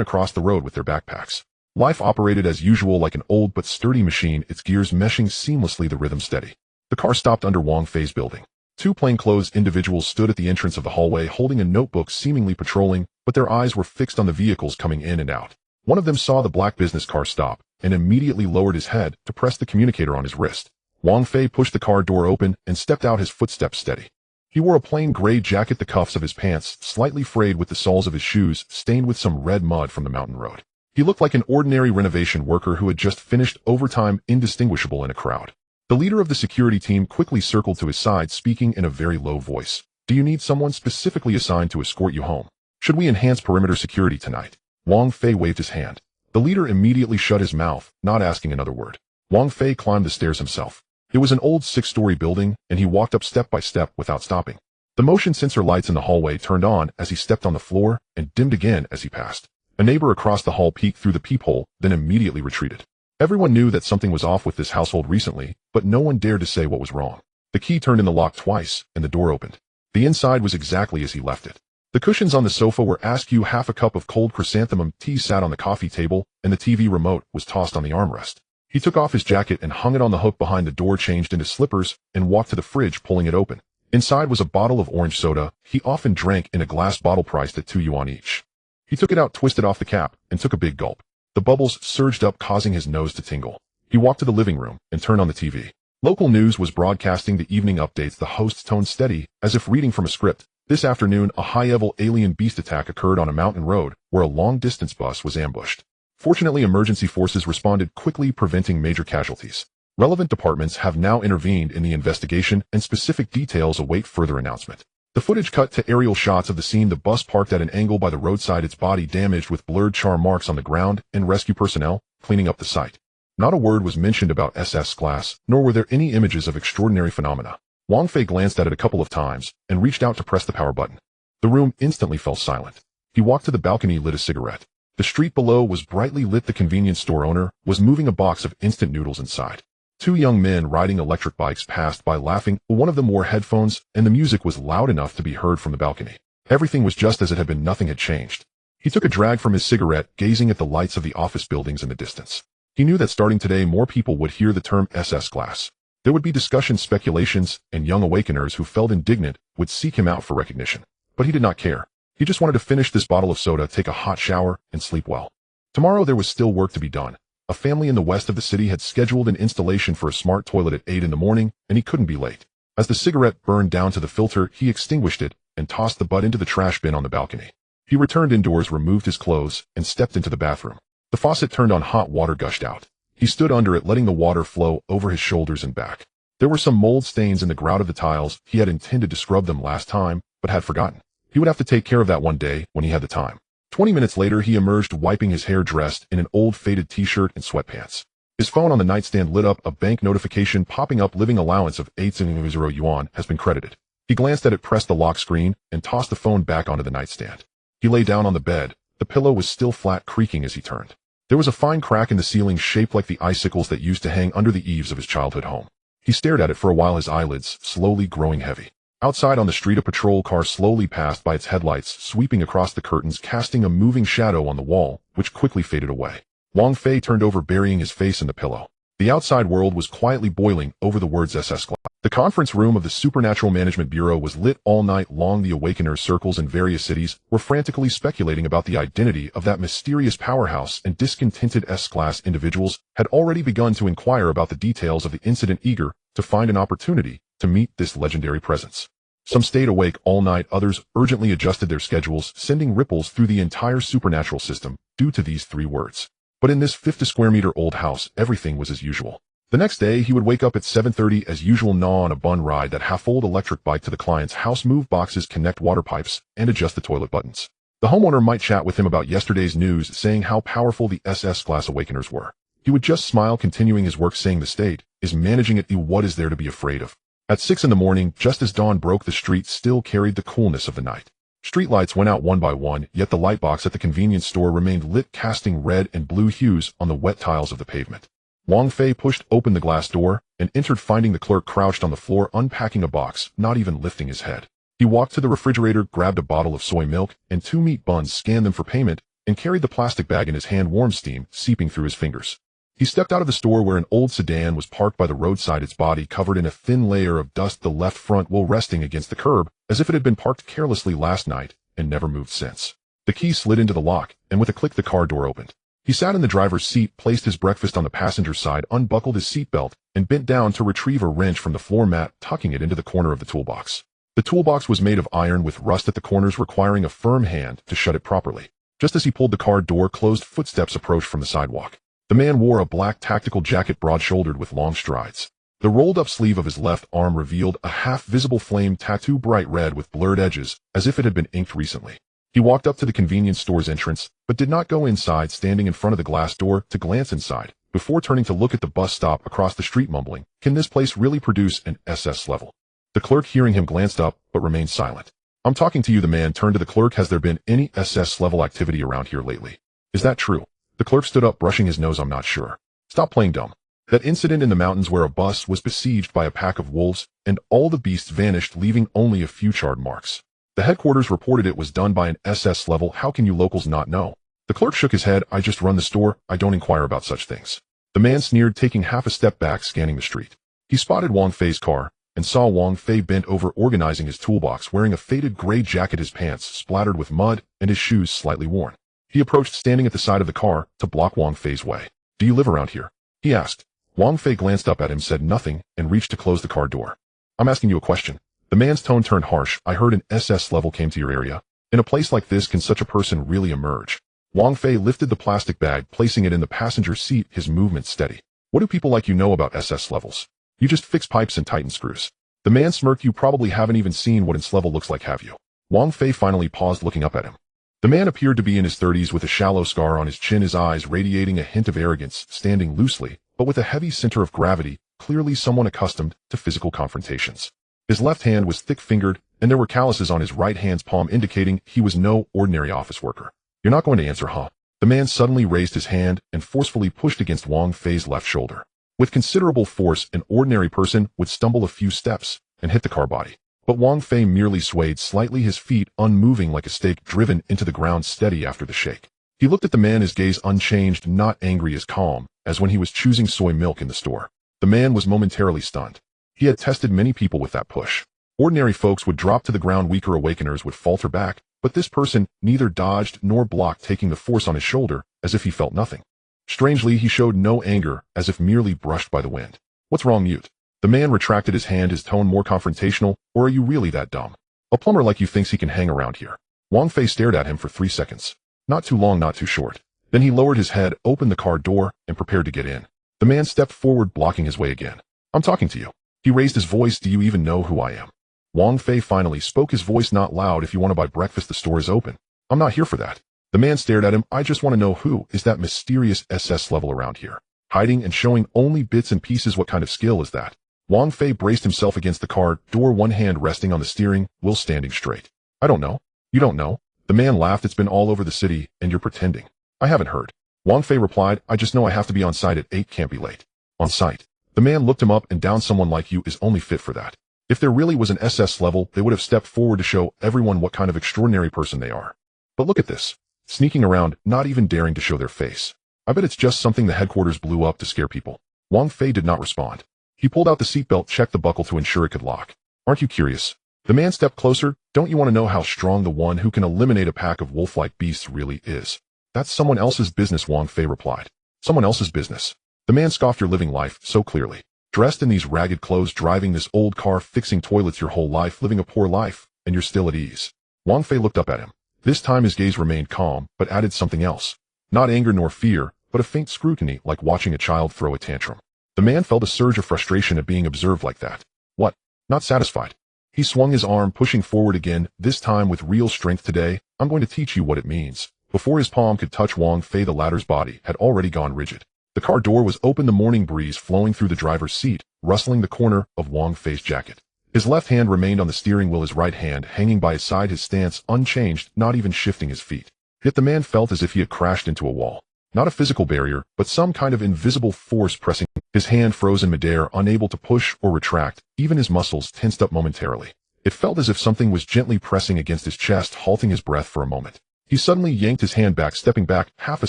across the road with their backpacks. Life operated as usual, like an old but sturdy machine, its gears meshing seamlessly, the rhythm steady. The car stopped under Wang Fei's building. 2 plainclothes individuals stood at the entrance of the hallway, holding a notebook, seemingly patrolling, but their eyes were fixed on the vehicles coming in and out. One of them saw the black business car stop, and immediately lowered his head to press the communicator on his wrist. Wang Fei pushed the car door open and stepped out, his footsteps steady. He wore a plain gray jacket, the cuffs of his pants slightly frayed, with the soles of his shoes stained with some red mud from the mountain road. He looked like an ordinary renovation worker who had just finished overtime, indistinguishable in a crowd. The leader of the security team quickly circled to his side, speaking in a very low voice. "Do you need someone specifically assigned to escort you home? Should we enhance perimeter security tonight?" Wang Fei waved his hand. The leader immediately shut his mouth, not asking another word. Wang Fei climbed the stairs himself. It was an old 6-story building, and he walked up step by step without stopping. The motion sensor lights in the hallway turned on as he stepped on the floor, and dimmed again as he passed. A neighbor across the hall peeked through the peephole, then immediately retreated. Everyone knew that something was off with this household recently, but no one dared to say what was wrong. The key turned in the lock twice, and the door opened. The inside was exactly as he left it. The cushions on the sofa were askew, half a cup of cold chrysanthemum tea sat on the coffee table, and the TV remote was tossed on the armrest. He took off his jacket and hung it on the hook behind the door, changed into slippers, and walked to the fridge, pulling it open. Inside was a bottle of orange soda he often drank in a glass bottle priced at 2 yuan each. He took it out, twisted off the cap, and took a big gulp. The bubbles surged up, causing his nose to tingle. He walked to the living room and turned on the TV. Local news was broadcasting the evening updates, the host's tone steady, as if reading from a script. This afternoon, a high-level alien beast attack occurred on a mountain road where a long-distance bus was ambushed. Fortunately, emergency forces responded quickly, preventing major casualties. Relevant departments have now intervened in the investigation, and specific details await further announcement. The footage cut to aerial shots of the scene, the bus parked at an angle by the roadside, its body damaged with blurred char marks on the ground, and rescue personnel cleaning up the site. Not a word was mentioned about SS glass, nor were there any images of extraordinary phenomena. Wang Fei glanced at it a couple of times, and reached out to press the power button. The room instantly fell silent. He walked to the balcony, lit a cigarette. The street below was brightly lit. The convenience store owner was moving a box of instant noodles inside. 2 young men riding electric bikes passed by, laughing. One of them wore headphones, and the music was loud enough to be heard from the balcony. Everything was just as it had been. Nothing had changed. He took a drag from his cigarette, gazing at the lights of the office buildings in the distance. He knew that starting today, more people would hear the term SS glass. There would be discussions, speculations, and young awakeners who felt indignant would seek him out for recognition. But he did not care. He just wanted to finish this bottle of soda, take a hot shower, and sleep well. Tomorrow there was still work to be done. A family in the west of the city had scheduled an installation for a smart toilet at 8 in the morning, and he couldn't be late. As the cigarette burned down to the filter, he extinguished it and tossed the butt into the trash bin on the balcony. He returned indoors, removed his clothes, and stepped into the bathroom. The faucet turned on, hot water gushed out. He stood under it, letting the water flow over his shoulders and back. There were some mold stains in the grout of the tiles. He had intended to scrub them last time, but had forgotten. He would have to take care of that one day when he had the time. 20 minutes later, he emerged, wiping his hair, dressed in an old faded t-shirt and sweatpants. His phone on the nightstand lit up, a bank notification popping up, living allowance of 800 yuan has been credited. He glanced at it, pressed the lock screen, and tossed the phone back onto the nightstand. He lay down on the bed. The pillow was still flat, creaking as he turned. There was a fine crack in the ceiling, shaped like the icicles that used to hang under the eaves of his childhood home. He stared at it for a while, his eyelids slowly growing heavy. Outside on the street, a patrol car slowly passed by, its headlights sweeping across the curtains, casting a moving shadow on the wall, which quickly faded away. Wang Fei turned over, burying his face in the pillow. The outside world was quietly boiling over the words SS class. The conference room of the Supernatural Management Bureau was lit all night long. The Awakeners circles in various cities were frantically speculating about the identity of that mysterious powerhouse, and discontented S-class individuals had already begun to inquire about the details of the incident, eager to find an opportunity to meet this legendary presence. Some stayed awake all night, others urgently adjusted their schedules, sending ripples through the entire supernatural system due to these three words. But in this 50-square-meter-old house, everything was as usual. The next day, he would wake up at 7:30 as usual, gnaw on a bun, ride that half-old electric bike to the client's house, move boxes, connect water pipes, and adjust the toilet buttons. The homeowner might chat with him about yesterday's news, saying how powerful the SS-class awakeners were. He would just smile, continuing his work, saying the state is managing it. What is there to be afraid of? At 6 in the morning, just as dawn broke, the street still carried the coolness of the night. Streetlights went out one by one, yet the lightbox at the convenience store remained lit, casting red and blue hues on the wet tiles of the pavement. Wang Fei pushed open the glass door and entered, finding the clerk crouched on the floor, unpacking a box, not even lifting his head. He walked to the refrigerator, grabbed a bottle of soy milk and 2 meat buns, scanned them for payment, and carried the plastic bag in his hand, warm steam seeping through his fingers. He stepped out of the store where an old sedan was parked by the roadside, its body covered in a thin layer of dust, the left front wheel resting against the curb, as if it had been parked carelessly last night and never moved since. The key slid into the lock, and with a click the car door opened. He sat in the driver's seat, placed his breakfast on the passenger side, unbuckled his seatbelt, and bent down to retrieve a wrench from the floor mat, tucking it into the corner of the toolbox. The toolbox was made of iron with rust at the corners, requiring a firm hand to shut it properly. Just as he pulled the car door closed, footsteps approached from the sidewalk. The man wore a black tactical jacket, broad-shouldered with long strides. The rolled-up sleeve of his left arm revealed a half-visible flame tattoo, bright red with blurred edges, as if it had been inked recently. He walked up to the convenience store's entrance, but did not go inside, standing in front of the glass door to glance inside, before turning to look at the bus stop across the street, mumbling, "Can this place really produce an SS level?" The clerk, hearing him, glanced up, but remained silent. "I'm talking to you." The man turned to the clerk. "Has there been any SS level activity around here lately?" "Is that true?" The clerk stood up, brushing his nose. "I'm not sure." "Stop playing dumb. That incident in the mountains where a bus was besieged by a pack of wolves, and all the beasts vanished, leaving only a few charred marks. The headquarters reported it was done by an SS level. How can you locals not know?" The clerk shook his head. "I just run the store. I don't inquire about such things." The man sneered, taking half a step back, scanning the street. He spotted Wang Fei's car, and saw Wang Fei bent over, organizing his toolbox, wearing a faded gray jacket, his pants splattered with mud, and his shoes slightly worn. He approached, standing at the side of the car to block Wang Fei's way. "Do you live around here?" he asked. Wang Fei glanced up at him, said nothing, and reached to close the car door. "I'm asking you a question." The man's tone turned harsh. "I heard an SS level came to your area. In a place like this, can such a person really emerge?" Wang Fei lifted the plastic bag, placing it in the passenger seat, his movements steady. "What do people like you know about SS levels? You just fix pipes and tighten screws." The man smirked. "You probably haven't even seen what its level looks like, have you?" Wang Fei finally paused, looking up at him. The man appeared to be in his 30s, with a shallow scar on his chin, his eyes radiating a hint of arrogance, standing loosely, but with a heavy center of gravity, clearly someone accustomed to physical confrontations. His left hand was thick-fingered, and there were calluses on his right hand's palm, indicating he was no ordinary office worker. "You're not going to answer, huh?" The man suddenly raised his hand and forcefully pushed against Wang Fei's left shoulder. With considerable force, an ordinary person would stumble a few steps and hit the car body. But Wang Fei merely swayed slightly, his feet unmoving like a stake driven into the ground, steady after the shake. He looked at the man, his gaze unchanged, not angry, as calm as when he was choosing soy milk in the store. The man was momentarily stunned. He had tested many people with that push. Ordinary folks would drop to the ground, weaker awakeners would falter back, but this person neither dodged nor blocked, taking the force on his shoulder as if he felt nothing. Strangely, he showed no anger, as if merely brushed by the wind. What's wrong, mute? The man retracted his hand, his tone more confrontational. Or are you really that dumb? A plumber like you thinks he can hang around here? Wang Fei stared at him for 3 seconds. Not too long, not too short. Then he lowered his head, opened the car door, and prepared to get in. The man stepped forward, blocking his way again. I'm talking to you. He raised his voice. Do you even know who I am? Wang Fei finally spoke, his voice not loud. If you want to buy breakfast, the store is open. I'm not here for that. The man stared at him. I just want to know who is that mysterious SS level around here, hiding and showing only bits and pieces. What kind of skill is that? Wang Fei braced himself against the car door, one hand resting on the steering wheel, standing straight. I don't know. You don't know? The man laughed. It's been all over the city, and you're pretending. I haven't heard. Wang Fei replied, I just know I have to be on site at 8, can't be late. On site. The man looked him up and down. Someone like you is only fit for that. If there really was an SS level, they would have stepped forward to show everyone what kind of extraordinary person they are. But look at this. Sneaking around, not even daring to show their face. I bet it's just something the headquarters blew up to scare people. Wang Fei did not respond. He pulled out the seatbelt, checked the buckle to ensure it could lock. Aren't you curious? The man stepped closer. Don't you want to know how strong the one who can eliminate a pack of wolf-like beasts really is? That's someone else's business, Wang Fei replied. Someone else's business. The man scoffed. You're living life so clearly. Dressed in these ragged clothes, driving this old car, fixing toilets your whole life, living a poor life, and you're still at ease. Wang Fei looked up at him. This time his gaze remained calm, but added something else. Not anger nor fear, but a faint scrutiny, like watching a child throw a tantrum. The man felt a surge of frustration at being observed like that. What? Not satisfied. He swung his arm, pushing forward again, this time with real strength. Today, I'm going to teach you what it means. Before his palm could touch Wang Fei, the latter's body had already gone rigid. The car door was open, the morning breeze flowing through the driver's seat, rustling the corner of Wang Fei's jacket. His left hand remained on the steering wheel, his right hand hanging by his side, his stance unchanged, not even shifting his feet. Yet the man felt as if he had crashed into a wall. Not a physical barrier, but some kind of invisible force pressing. His hand froze in midair, unable to push or retract, even his muscles tensed up momentarily. It felt as if something was gently pressing against his chest, halting his breath for a moment. He suddenly yanked his hand back, stepping back half a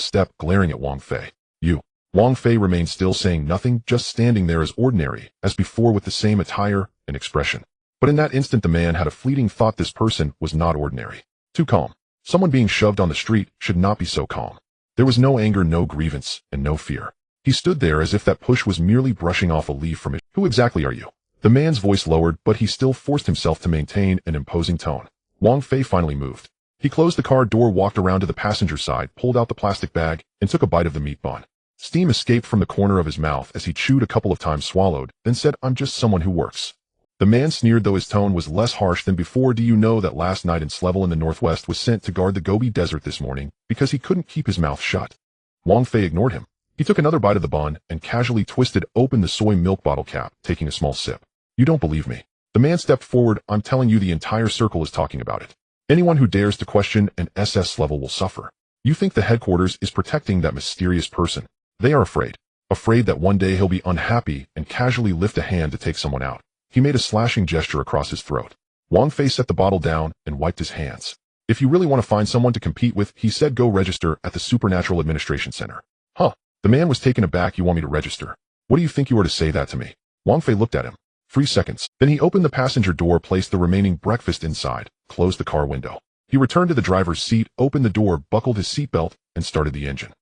step, glaring at Wang Fei. You. Wang Fei remained still, saying nothing, just standing there as ordinary as before, with the same attire and expression. But in that instant the man had a fleeting thought. This person was not ordinary. Too calm. Someone being shoved on the street should not be so calm. There was no anger, no grievance, and no fear. He stood there as if that push was merely brushing off a leaf from it. Who exactly are you? The man's voice lowered, but he still forced himself to maintain an imposing tone. Wang Fei finally moved. He closed the car door, walked around to the passenger side, pulled out the plastic bag, and took a bite of the meat bun. Steam escaped from the corner of his mouth as he chewed a couple of times, swallowed, then said, I'm just someone who works. The man sneered, though his tone was less harsh than before. Do you know that last night Slevel in the northwest was sent to guard the Gobi Desert this morning because he couldn't keep his mouth shut? Wang Fei ignored him. He took another bite of the bun and casually twisted open the soy milk bottle cap, taking a small sip. You don't believe me. The man stepped forward. I'm telling you, the entire circle is talking about it. Anyone who dares to question an SS level will suffer. You think the headquarters is protecting that mysterious person. They are afraid. Afraid that one day he'll be unhappy and casually lift a hand to take someone out. He made a slashing gesture across his throat. Wang Fei set the bottle down and wiped his hands. If you really want to find someone to compete with, he said, go register at the Supernatural Administration Center. Huh. The man was taken aback. You want me to register? What do you think you are to say that to me? Wang Fei looked at him. 3 seconds. Then he opened the passenger door, placed the remaining breakfast inside, closed the car window. He returned to the driver's seat, opened the door, buckled his seatbelt, and started the engine.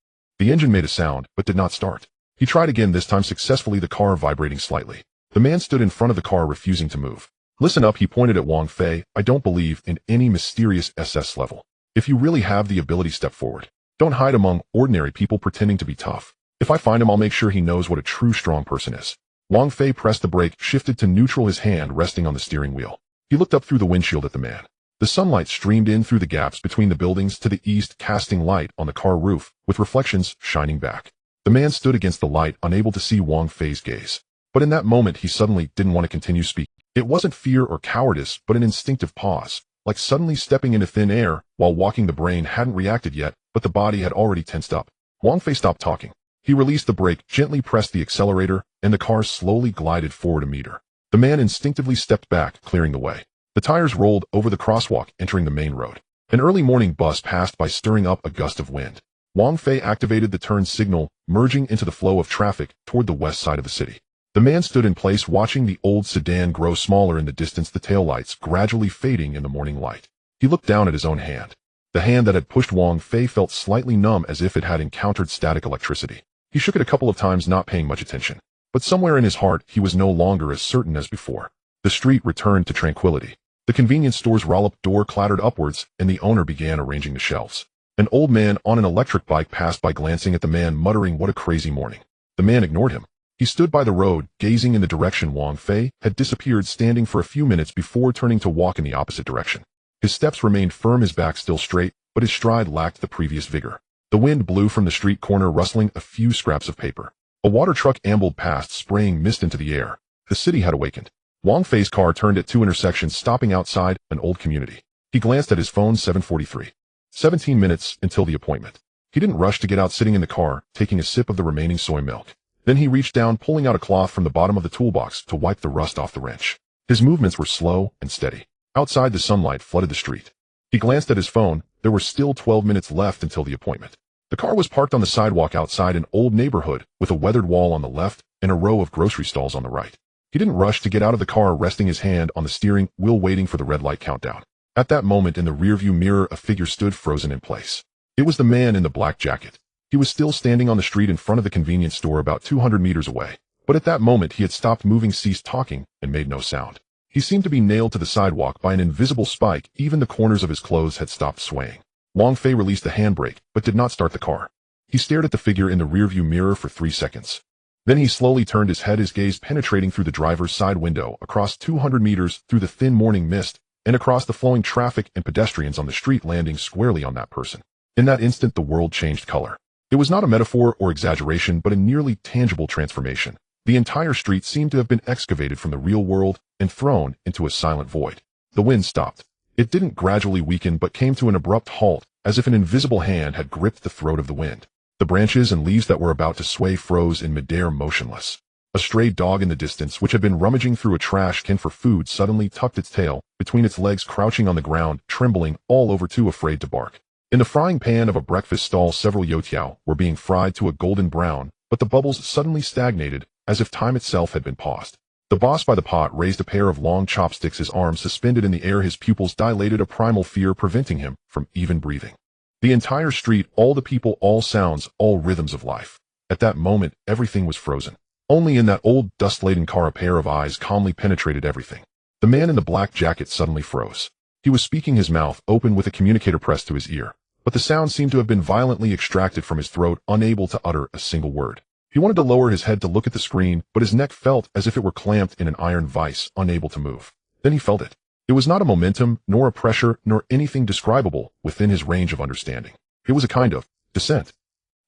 The engine made a sound, but did not start. He tried again, this time successfully, the car vibrating slightly. The man stood in front of the car, refusing to move. Listen up, he pointed at Wang Fei. I don't believe in any mysterious SS level. If you really have the ability, step forward. Don't hide among ordinary people pretending to be tough. If I find him, I'll make sure he knows what a true strong person is. Wang Fei pressed the brake, shifted to neutral, his hand resting on the steering wheel. He looked up through the windshield at the man. The sunlight streamed in through the gaps between the buildings to the east, casting light on the car roof, with reflections shining back. The man stood against the light, unable to see Wang Fei's gaze. But in that moment, he suddenly didn't want to continue speaking. It wasn't fear or cowardice, but an instinctive pause, like suddenly stepping into thin air. While walking, the brain hadn't reacted yet, but the body had already tensed up. Wang Fei stopped talking. He released the brake, gently pressed the accelerator, and the car slowly glided forward a meter. The man instinctively stepped back, clearing the way. The tires rolled over the crosswalk, entering the main road. An early morning bus passed by, stirring up a gust of wind. Wang Fei activated the turn signal, merging into the flow of traffic toward the west side of the city. The man stood in place watching the old sedan grow smaller in the distance, the taillights gradually fading in the morning light. He looked down at his own hand. The hand that had pushed Wang Fei felt slightly numb, as if it had encountered static electricity. He shook it a couple of times, not paying much attention. But somewhere in his heart, he was no longer as certain as before. The street returned to tranquility. The convenience store's roll-up door clattered upwards, and the owner began arranging the shelves. An old man on an electric bike passed by, glancing at the man, muttering, "What a crazy morning." The man ignored him. He stood by the road, gazing in the direction Wang Fei had disappeared, standing for a few minutes before turning to walk in the opposite direction. His steps remained firm, his back still straight, but his stride lacked the previous vigor. The wind blew from the street corner, rustling a few scraps of paper. A water truck ambled past, spraying mist into the air. The city had awakened. Wang Fei's car turned at two intersections, stopping outside an old community. He glanced at his phone. 7:43. 17 minutes until the appointment. He didn't rush to get out, sitting in the car, taking a sip of the remaining soy milk. Then he reached down, pulling out a cloth from the bottom of the toolbox to wipe the rust off the wrench. His movements were slow and steady. Outside, the sunlight flooded the street. He glanced at his phone. There were still 12 minutes left until the appointment. The car was parked on the sidewalk outside an old neighborhood, with a weathered wall on the left and a row of grocery stalls on the right. He didn't rush to get out of the car, resting his hand on the steering wheel, waiting for the red light countdown. At that moment, in the rearview mirror, a figure stood frozen in place. It was the man in the black jacket. He was still standing on the street in front of the convenience store, about 200 meters away. But at that moment, he had stopped moving, ceased talking, and made no sound. He seemed to be nailed to the sidewalk by an invisible spike. Even the corners of his clothes had stopped swaying. Wang Fei released the handbrake, but did not start the car. He stared at the figure in the rearview mirror for 3 seconds. Then he slowly turned his head, his gaze penetrating through the driver's side window, across 200 meters, through the thin morning mist, and across the flowing traffic and pedestrians on the street, landing squarely on that person. In that instant, the world changed color. It was not a metaphor or exaggeration, but a nearly tangible transformation. The entire street seemed to have been excavated from the real world and thrown into a silent void. The wind stopped. It didn't gradually weaken, but came to an abrupt halt, as if an invisible hand had gripped the throat of the wind. The branches and leaves that were about to sway froze in midair, motionless. A stray dog in the distance, which had been rummaging through a trash can for food, suddenly tucked its tail between its legs, crouching on the ground, trembling all over, too afraid to bark. In the frying pan of a breakfast stall, several youtiao were being fried to a golden brown, but the bubbles suddenly stagnated, as if time itself had been paused. The boss by the pot raised a pair of long chopsticks, his arms suspended in the air, his pupils dilated, a primal fear preventing him from even breathing. The entire street, all the people, all sounds, all rhythms of life. At that moment, everything was frozen. Only in that old, dust-laden car a pair of eyes calmly penetrated everything. The man in the black jacket suddenly froze. He was speaking, his mouth open with a communicator pressed to his ear, but the sound seemed to have been violently extracted from his throat, unable to utter a single word. He wanted to lower his head to look at the screen, but his neck felt as if it were clamped in an iron vise, unable to move. Then he felt it. It was not a momentum, nor a pressure, nor anything describable within his range of understanding. It was a kind of descent.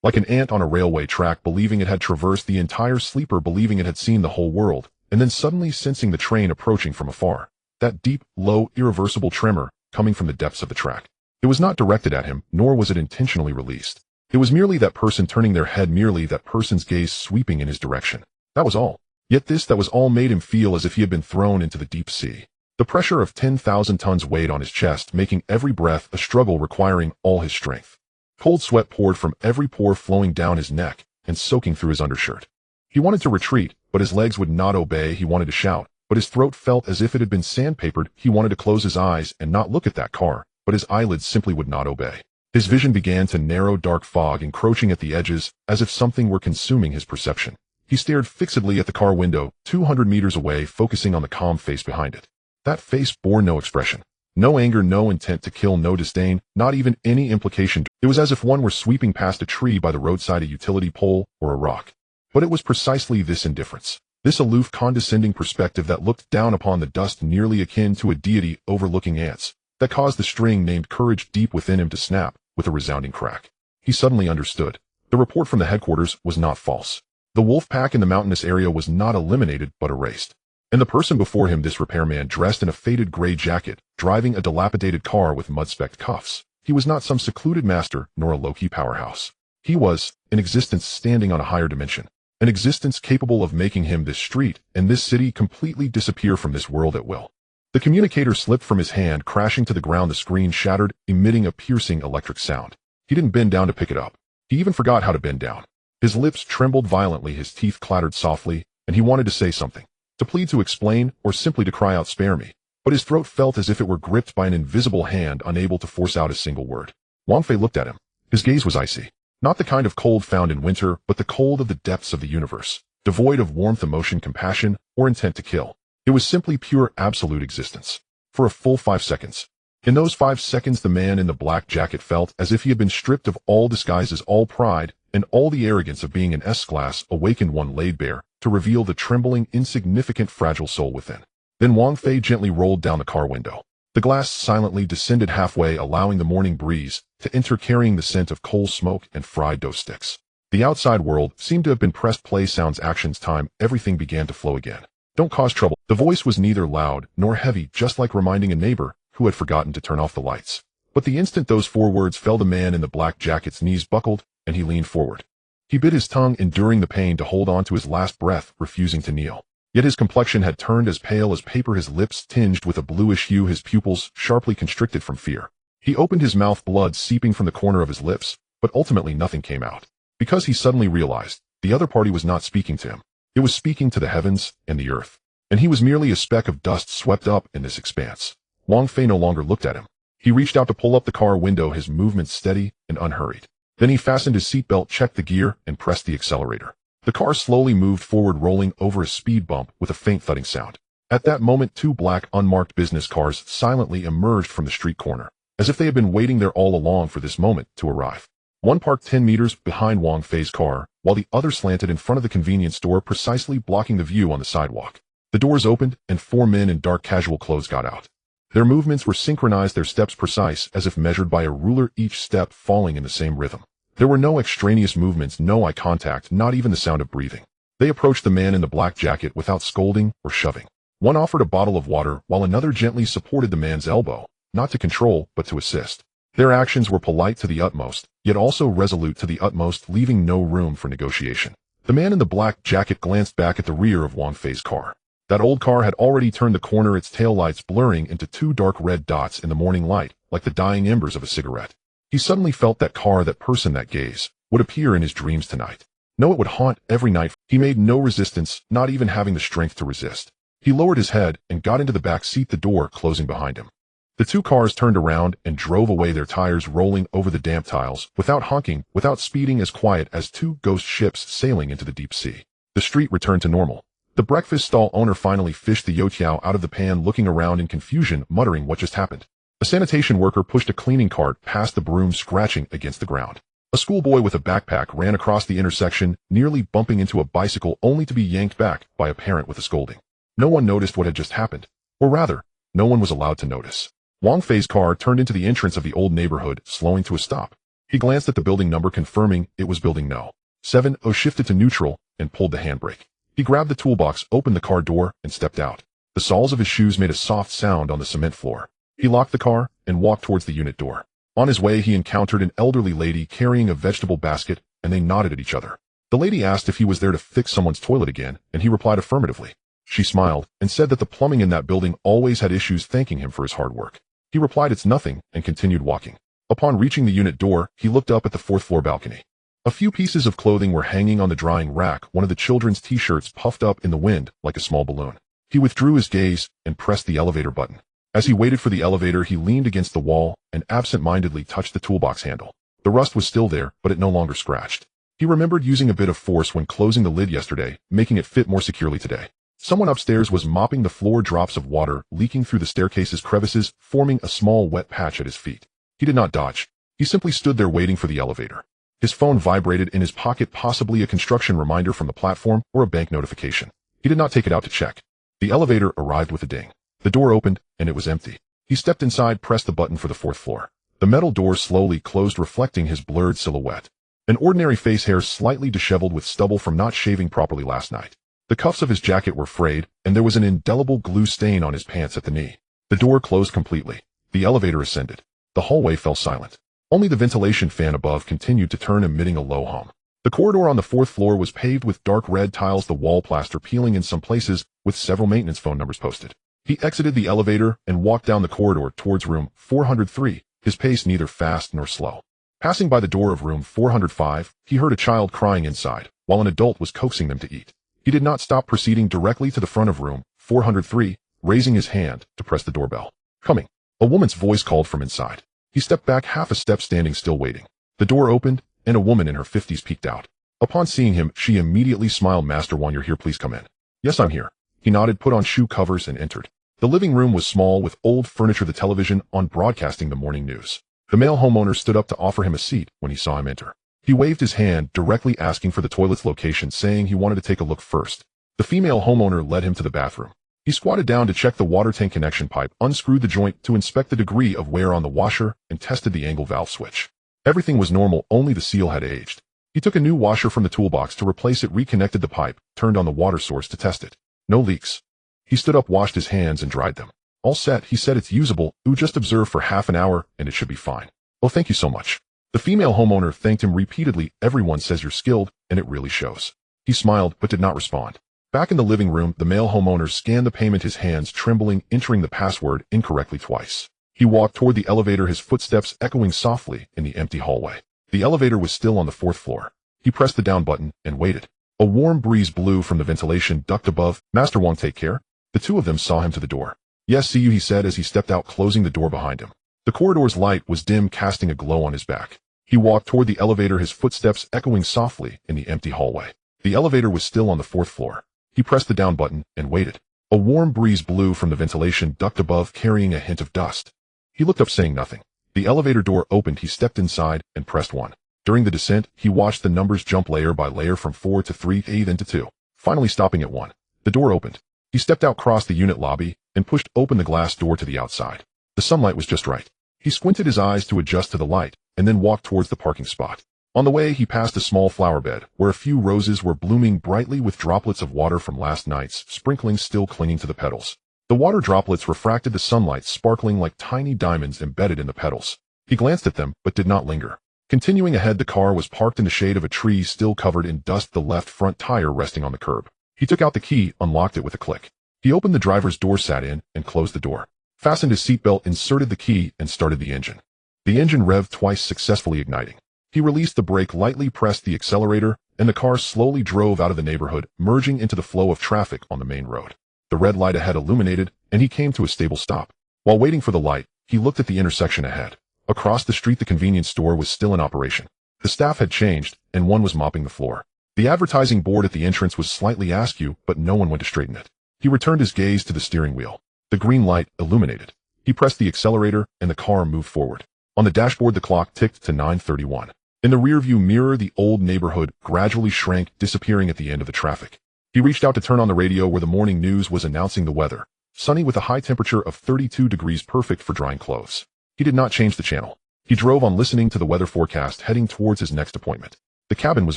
Like an ant on a railway track, believing it had traversed the entire sleeper, believing it had seen the whole world, and then suddenly sensing the train approaching from afar. That deep, low, irreversible tremor coming from the depths of the track. It was not directed at him, nor was it intentionally released. It was merely that person turning their head, merely that person's gaze sweeping in his direction. That was all. Yet that was all made him feel as if he had been thrown into the deep sea. The pressure of 10,000 tons weighed on his chest, making every breath a struggle, requiring all his strength. Cold sweat poured from every pore, flowing down his neck and soaking through his undershirt. He wanted to retreat, but his legs would not obey. He wanted to shout, but his throat felt as if it had been sandpapered. He wanted to close his eyes and not look at that car, but his eyelids simply would not obey. His vision began to narrow, dark fog encroaching at the edges, as if something were consuming his perception. He stared fixedly at the car window, 200 meters away, focusing on the calm face behind it. That face bore no expression. No anger, no intent to kill, no disdain, not even any implication. It was as if one were sweeping past a tree by the roadside, a utility pole, or a rock. But it was precisely this indifference, this aloof, condescending perspective that looked down upon the dust, nearly akin to a deity overlooking ants, that caused the string named courage deep within him to snap with a resounding crack. He suddenly understood. The report from the headquarters was not false. The wolf pack in the mountainous area was not eliminated, but erased. And the person before him, this repairman dressed in a faded gray jacket, driving a dilapidated car with mud-specked cuffs. He was not some secluded master, nor a low-key powerhouse. He was an existence standing on a higher dimension. An existence capable of making him, this street, and this city completely disappear from this world at will. The communicator slipped from his hand, crashing to the ground. The screen shattered, emitting a piercing electric sound. He didn't bend down to pick it up. He even forgot how to bend down. His lips trembled violently, his teeth clattered softly, and he wanted to say something, to plead, to explain, or simply to cry out, "Spare me." But his throat felt as if it were gripped by an invisible hand, unable to force out a single word. Wang Fei looked at him. His gaze was icy. Not the kind of cold found in winter, but the cold of the depths of the universe, devoid of warmth, emotion, compassion, or intent to kill. It was simply pure, absolute existence. For a full 5 seconds. In those 5 seconds, the man in the black jacket felt as if he had been stripped of all disguises, all pride, and all the arrogance of being an S-class awakened one, laid bare, to reveal the trembling, insignificant, fragile soul within. Then Wang Fei gently rolled down the car window. The glass silently descended halfway, allowing the morning breeze to enter, carrying the scent of coal smoke and fried dough sticks. The outside world seemed to have been pressed play. Sounds, actions, time, everything began to flow again. "Don't cause trouble." The voice was neither loud nor heavy, just like reminding a neighbor who had forgotten to turn off the lights. But the instant those 4 words fell, the man in the black jacket's knees buckled, and he leaned forward. He bit his tongue, enduring the pain to hold on to his last breath, refusing to kneel. Yet his complexion had turned as pale as paper, his lips tinged with a bluish hue, his pupils sharply constricted from fear. He opened his mouth, blood seeping from the corner of his lips, but ultimately nothing came out. Because he suddenly realized the other party was not speaking to him. It was speaking to the heavens and the earth. And he was merely a speck of dust swept up in this expanse. Wang Fei no longer looked at him. He reached out to pull up the car window, his movements steady and unhurried. Then he fastened his seatbelt, checked the gear, and pressed the accelerator. The car slowly moved forward, rolling over a speed bump with a faint thudding sound. At that moment, 2 black, unmarked business cars silently emerged from the street corner, as if they had been waiting there all along for this moment to arrive. One parked 10 meters behind Wang Fei's car, while the other slanted in front of the convenience store, precisely blocking the view on the sidewalk. The doors opened, and 4 men in dark casual clothes got out. Their movements were synchronized, their steps precise, as if measured by a ruler, each step falling in the same rhythm. There were no extraneous movements, no eye contact, not even the sound of breathing. They approached the man in the black jacket without scolding or shoving. One offered a bottle of water, while another gently supported the man's elbow, not to control, but to assist. Their actions were polite to the utmost, yet also resolute to the utmost, leaving no room for negotiation. The man in the black jacket glanced back at the rear of Wang Fei's car. That old car had already turned the corner, its taillights blurring into 2 dark red dots in the morning light, like the dying embers of a cigarette. He suddenly felt that car, that person, that gaze, would appear in his dreams tonight. No, it would haunt every night. He made no resistance, not even having the strength to resist. He lowered his head and got into the back seat, the door closing behind him. The 2 cars turned around and drove away, their tires rolling over the damp tiles, without honking, without speeding, as quiet as 2 ghost ships sailing into the deep sea. The street returned to normal. The breakfast stall owner finally fished the youtiao out of the pan, looking around in confusion, muttering what just happened. A sanitation worker pushed a cleaning cart past the broom, scratching against the ground. A schoolboy with a backpack ran across the intersection, nearly bumping into a bicycle, only to be yanked back by a parent with a scolding. No one noticed what had just happened. Or rather, no one was allowed to notice. Wang Fei's car turned into the entrance of the old neighborhood, slowing to a stop. He glanced at the building number, confirming it was building No. 70, shifted to neutral, and pulled the handbrake. He grabbed the toolbox, opened the car door, and stepped out. The soles of his shoes made a soft sound on the cement floor. He locked the car and walked towards the unit door. On his way, he encountered an elderly lady carrying a vegetable basket, and they nodded at each other. The lady asked if he was there to fix someone's toilet again, and he replied affirmatively. She smiled and said that the plumbing in that building always had issues, thanking him for his hard work. He replied it's nothing and continued walking. Upon reaching the unit door, he looked up at the 4th floor balcony. A few pieces of clothing were hanging on the drying rack, one of the children's t-shirts puffed up in the wind like a small balloon. He withdrew his gaze and pressed the elevator button. As he waited for the elevator, he leaned against the wall and absent-mindedly touched the toolbox handle. The rust was still there, but it no longer scratched. He remembered using a bit of force when closing the lid yesterday, making it fit more securely today. Someone upstairs was mopping the floor, drops of water leaking through the staircase's crevices, forming a small wet patch at his feet. He did not dodge. He simply stood there waiting for the elevator. His phone vibrated in his pocket, possibly a construction reminder from the platform or a bank notification. He did not take it out to check. The elevator arrived with a ding. The door opened, and it was empty. He stepped inside, pressed the button for the 4th floor. The metal door slowly closed, reflecting his blurred silhouette. An ordinary face, hair slightly disheveled with stubble from not shaving properly last night. The cuffs of his jacket were frayed, and there was an indelible glue stain on his pants at the knee. The door closed completely. The elevator ascended. The hallway fell silent. Only the ventilation fan above continued to turn, emitting a low hum. The corridor on the 4th floor was paved with dark red tiles, the wall plaster peeling in some places, with several maintenance phone numbers posted. He exited the elevator and walked down the corridor towards room 403, his pace neither fast nor slow. Passing by the door of room 405, he heard a child crying inside, while an adult was coaxing them to eat. He did not stop, proceeding directly to the front of room 403, raising his hand to press the doorbell. "Coming." A woman's voice called from inside. He stepped back half a step, standing still waiting. The door opened, and a woman in her 50s peeked out. Upon seeing him, she immediately smiled. "Master Wang, you're here, please come in." "Yes, I'm here." He nodded, put on shoe covers, and entered. The living room was small with old furniture, the television on broadcasting the morning news. The male homeowner stood up to offer him a seat when he saw him enter. He waved his hand, directly asking for the toilet's location, saying he wanted to take a look first. The female homeowner led him to the bathroom. He squatted down to check the water tank connection pipe, unscrewed the joint to inspect the degree of wear on the washer, and tested the angle valve switch. Everything was normal, only the seal had aged. He took a new washer from the toolbox to replace it, reconnected the pipe, turned on the water source to test it. No leaks. He stood up, washed his hands, and dried them. "All set," he said. "It's usable. Just observe for half an hour, and it should be fine." "Oh, thank you so much." The female homeowner thanked him repeatedly. "Everyone says you're skilled, and it really shows." He smiled, but did not respond. Back in the living room, the male homeowner scanned the payment, his hands trembling, entering the password incorrectly twice. He walked toward the elevator, his footsteps echoing softly in the empty hallway. The elevator was still on the 4th floor. He pressed the down button and waited. A warm breeze blew from the ventilation duct above. "Master Wang, take care." The two of them saw him to the door. "Yes, see you," he said as he stepped out, closing the door behind him. The corridor's light was dim, casting a glow on his back. He walked toward the elevator, his footsteps echoing softly in the empty hallway. The elevator was still on the 4th floor. He pressed the down button and waited. A warm breeze blew from the ventilation duct above, carrying a hint of dust. He looked up, saying nothing. The elevator door opened. He stepped inside and pressed 1. During the descent, he watched the numbers jump layer by layer from 4 to 3, then to 2, finally stopping at 1. The door opened. He stepped out, crossed the unit lobby, and pushed open the glass door to the outside. The sunlight was just right. He squinted his eyes to adjust to the light, and then walked towards the parking spot. On the way, he passed a small flower bed, where a few roses were blooming brightly with droplets of water from last night's sprinkling still clinging to the petals. The water droplets refracted the sunlight, sparkling like tiny diamonds embedded in the petals. He glanced at them, but did not linger. Continuing ahead, the car was parked in the shade of a tree still covered in dust, the left front tire resting on the curb. He took out the key, unlocked it with a click. He opened the driver's door, sat in, and closed the door. Fastened his seatbelt, inserted the key, and started the engine. The engine revved twice, successfully igniting. He released the brake, lightly pressed the accelerator, and the car slowly drove out of the neighborhood, merging into the flow of traffic on the main road. The red light ahead illuminated, and he came to a stable stop. While waiting for the light, he looked at the intersection ahead. Across the street, the convenience store was still in operation. The staff had changed, and one was mopping the floor. The advertising board at the entrance was slightly askew, but no one went to straighten it. He returned his gaze to the steering wheel. The green light illuminated. He pressed the accelerator, and the car moved forward. On the dashboard, the clock ticked to 9:31. In the rearview mirror, the old neighborhood gradually shrank, disappearing at the end of the traffic. He reached out to turn on the radio, where the morning news was announcing the weather. Sunny with a high temperature of 32 degrees, perfect for drying clothes. He did not change the channel. He drove on, listening to the weather forecast, heading towards his next appointment. The cabin was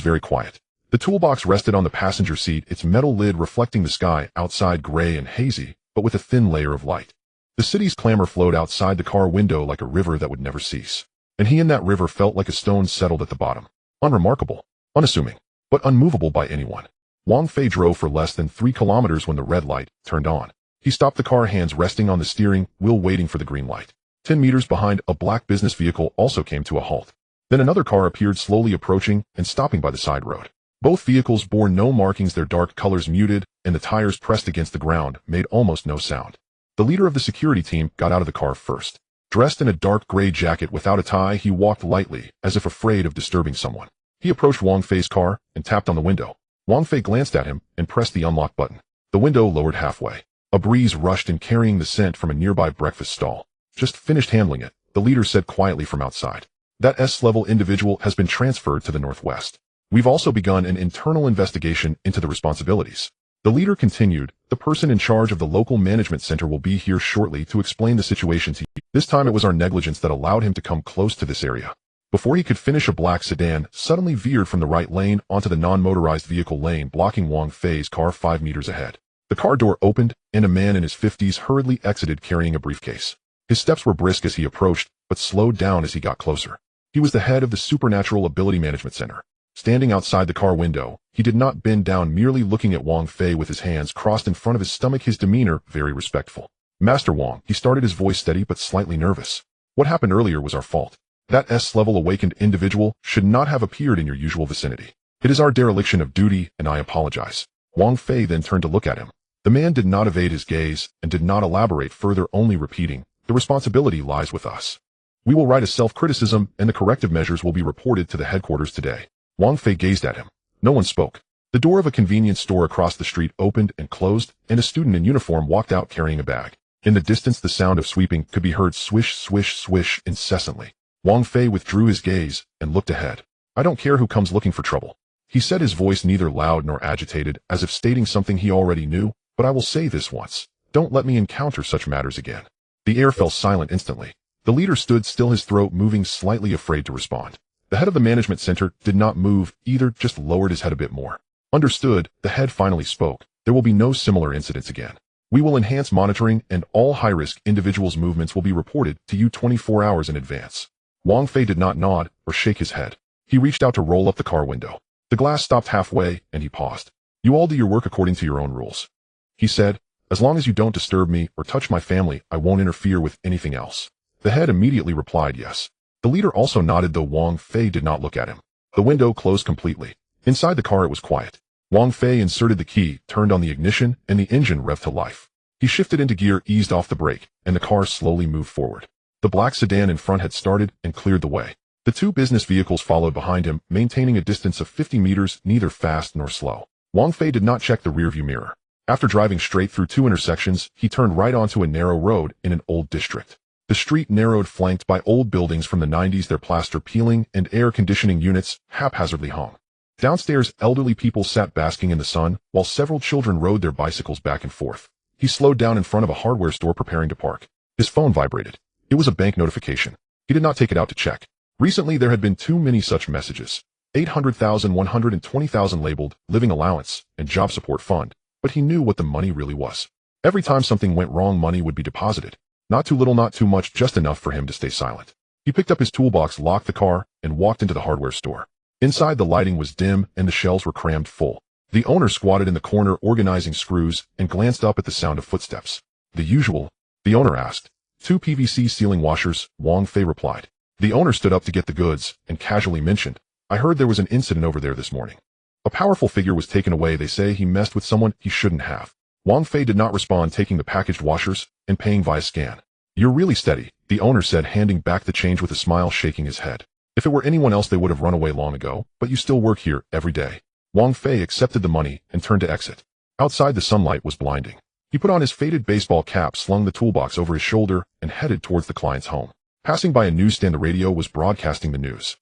very quiet. The toolbox rested on the passenger seat, its metal lid reflecting the sky outside, gray and hazy, but with a thin layer of light. The city's clamor flowed outside the car window like a river that would never cease. And he in that river felt like a stone settled at the bottom. Unremarkable, unassuming, but unmovable by anyone. Wang Fei drove for less than 3 kilometers when the red light turned on. He stopped the car, hands resting on the steering wheel, waiting for the green light. 10 meters behind, a black business vehicle also came to a halt. Then another car appeared, slowly approaching and stopping by the side road. Both vehicles bore no markings, their dark colors muted, and the tires pressed against the ground made almost no sound. The leader of the security team got out of the car first. Dressed in a dark gray jacket without a tie, he walked lightly, as if afraid of disturbing someone. He approached Wang Fei's car and tapped on the window. Wang Fei glanced at him and pressed the unlock button. The window lowered halfway. A breeze rushed in, carrying the scent from a nearby breakfast stall. "Just finished handling it," the leader said quietly from outside. "That S-level individual has been transferred to the northwest. We've also begun an internal investigation into the responsibilities." The leader continued, "The person in charge of the local management center will be here shortly to explain the situation to you. This time it was our negligence that allowed him to come close to this area." Before he could finish, a black sedan suddenly veered from the right lane onto the non-motorized vehicle lane, blocking Wang Fei's car 5 meters ahead. The car door opened, and a man in his 50s hurriedly exited, carrying a briefcase. His steps were brisk as he approached, but slowed down as he got closer. He was the head of the Supernatural Ability Management Center. Standing outside the car window, he did not bend down, merely looking at Wang Fei with his hands crossed in front of his stomach, his demeanor very respectful. "Master Wang," he started, his voice steady but slightly nervous. "What happened earlier was our fault. That S-level awakened individual should not have appeared in your usual vicinity. It is our dereliction of duty, and I apologize." Wang Fei then turned to look at him. The man did not evade his gaze and did not elaborate further, only repeating, "The responsibility lies with us. We will write a self-criticism and the corrective measures will be reported to the headquarters today." Wang Fei gazed at him. No one spoke. The door of a convenience store across the street opened and closed, and a student in uniform walked out carrying a bag. In the distance, the sound of sweeping could be heard swish, swish, swish incessantly. Wang Fei withdrew his gaze and looked ahead. "I don't care who comes looking for trouble," he said, his voice neither loud nor agitated, as if stating something he already knew, "but I will say this once. Don't let me encounter such matters again." The air fell silent instantly. The leader stood still, his throat moving, slightly afraid to respond. The head of the management center did not move either, just lowered his head a bit more. "Understood," the head finally spoke. "There will be no similar incidents again. We will enhance monitoring and all high-risk individuals' movements will be reported to you 24 hours in advance." Wang Fei did not nod or shake his head. He reached out to roll up the car window. The glass stopped halfway, and he paused. "You all do your work according to your own rules," he said. "As long as you don't disturb me or touch my family, I won't interfere with anything else." The head immediately replied yes. The leader also nodded, though Wang Fei did not look at him. The window closed completely. Inside the car it was quiet. Wang Fei inserted the key, turned on the ignition, and the engine revved to life. He shifted into gear, eased off the brake, and the car slowly moved forward. The black sedan in front had started and cleared the way. The two business vehicles followed behind him, maintaining a distance of 50 meters, neither fast nor slow. Wang Fei did not check the rearview mirror. After driving straight through two intersections, he turned right onto a narrow road in an old district. The street narrowed, flanked by old buildings from the 90s, their plaster peeling and air conditioning units haphazardly hung. Downstairs, elderly people sat basking in the sun, while several children rode their bicycles back and forth. He slowed down in front of a hardware store, preparing to park. His phone vibrated. It was a bank notification. He did not take it out to check. Recently there had been too many such messages. 800,000, 120,000 labeled living allowance and job support fund, but he knew what the money really was. Every time something went wrong, money would be deposited. Not too little, not too much, just enough for him to stay silent. He picked up his toolbox, locked the car, and walked into the hardware store. Inside, the lighting was dim and the shelves were crammed full. The owner squatted in the corner organizing screws and glanced up at the sound of footsteps. "The usual?" the owner asked. "2 PVC ceiling washers," Wang Fei replied. The owner stood up to get the goods and casually mentioned, "I heard there was an incident over there this morning. A powerful figure was taken away. They say he messed with someone he shouldn't have." Wang Fei did not respond, taking the packaged washers and paying via scan. "You're really steady," the owner said, handing back the change with a smile, shaking his head. "If it were anyone else, they would have run away long ago, but you still work here every day." Wang Fei accepted the money and turned to exit. Outside, the sunlight was blinding. He put on his faded baseball cap, slung the toolbox over his shoulder, and headed towards the client's home. Passing by a newsstand, the radio was broadcasting the news.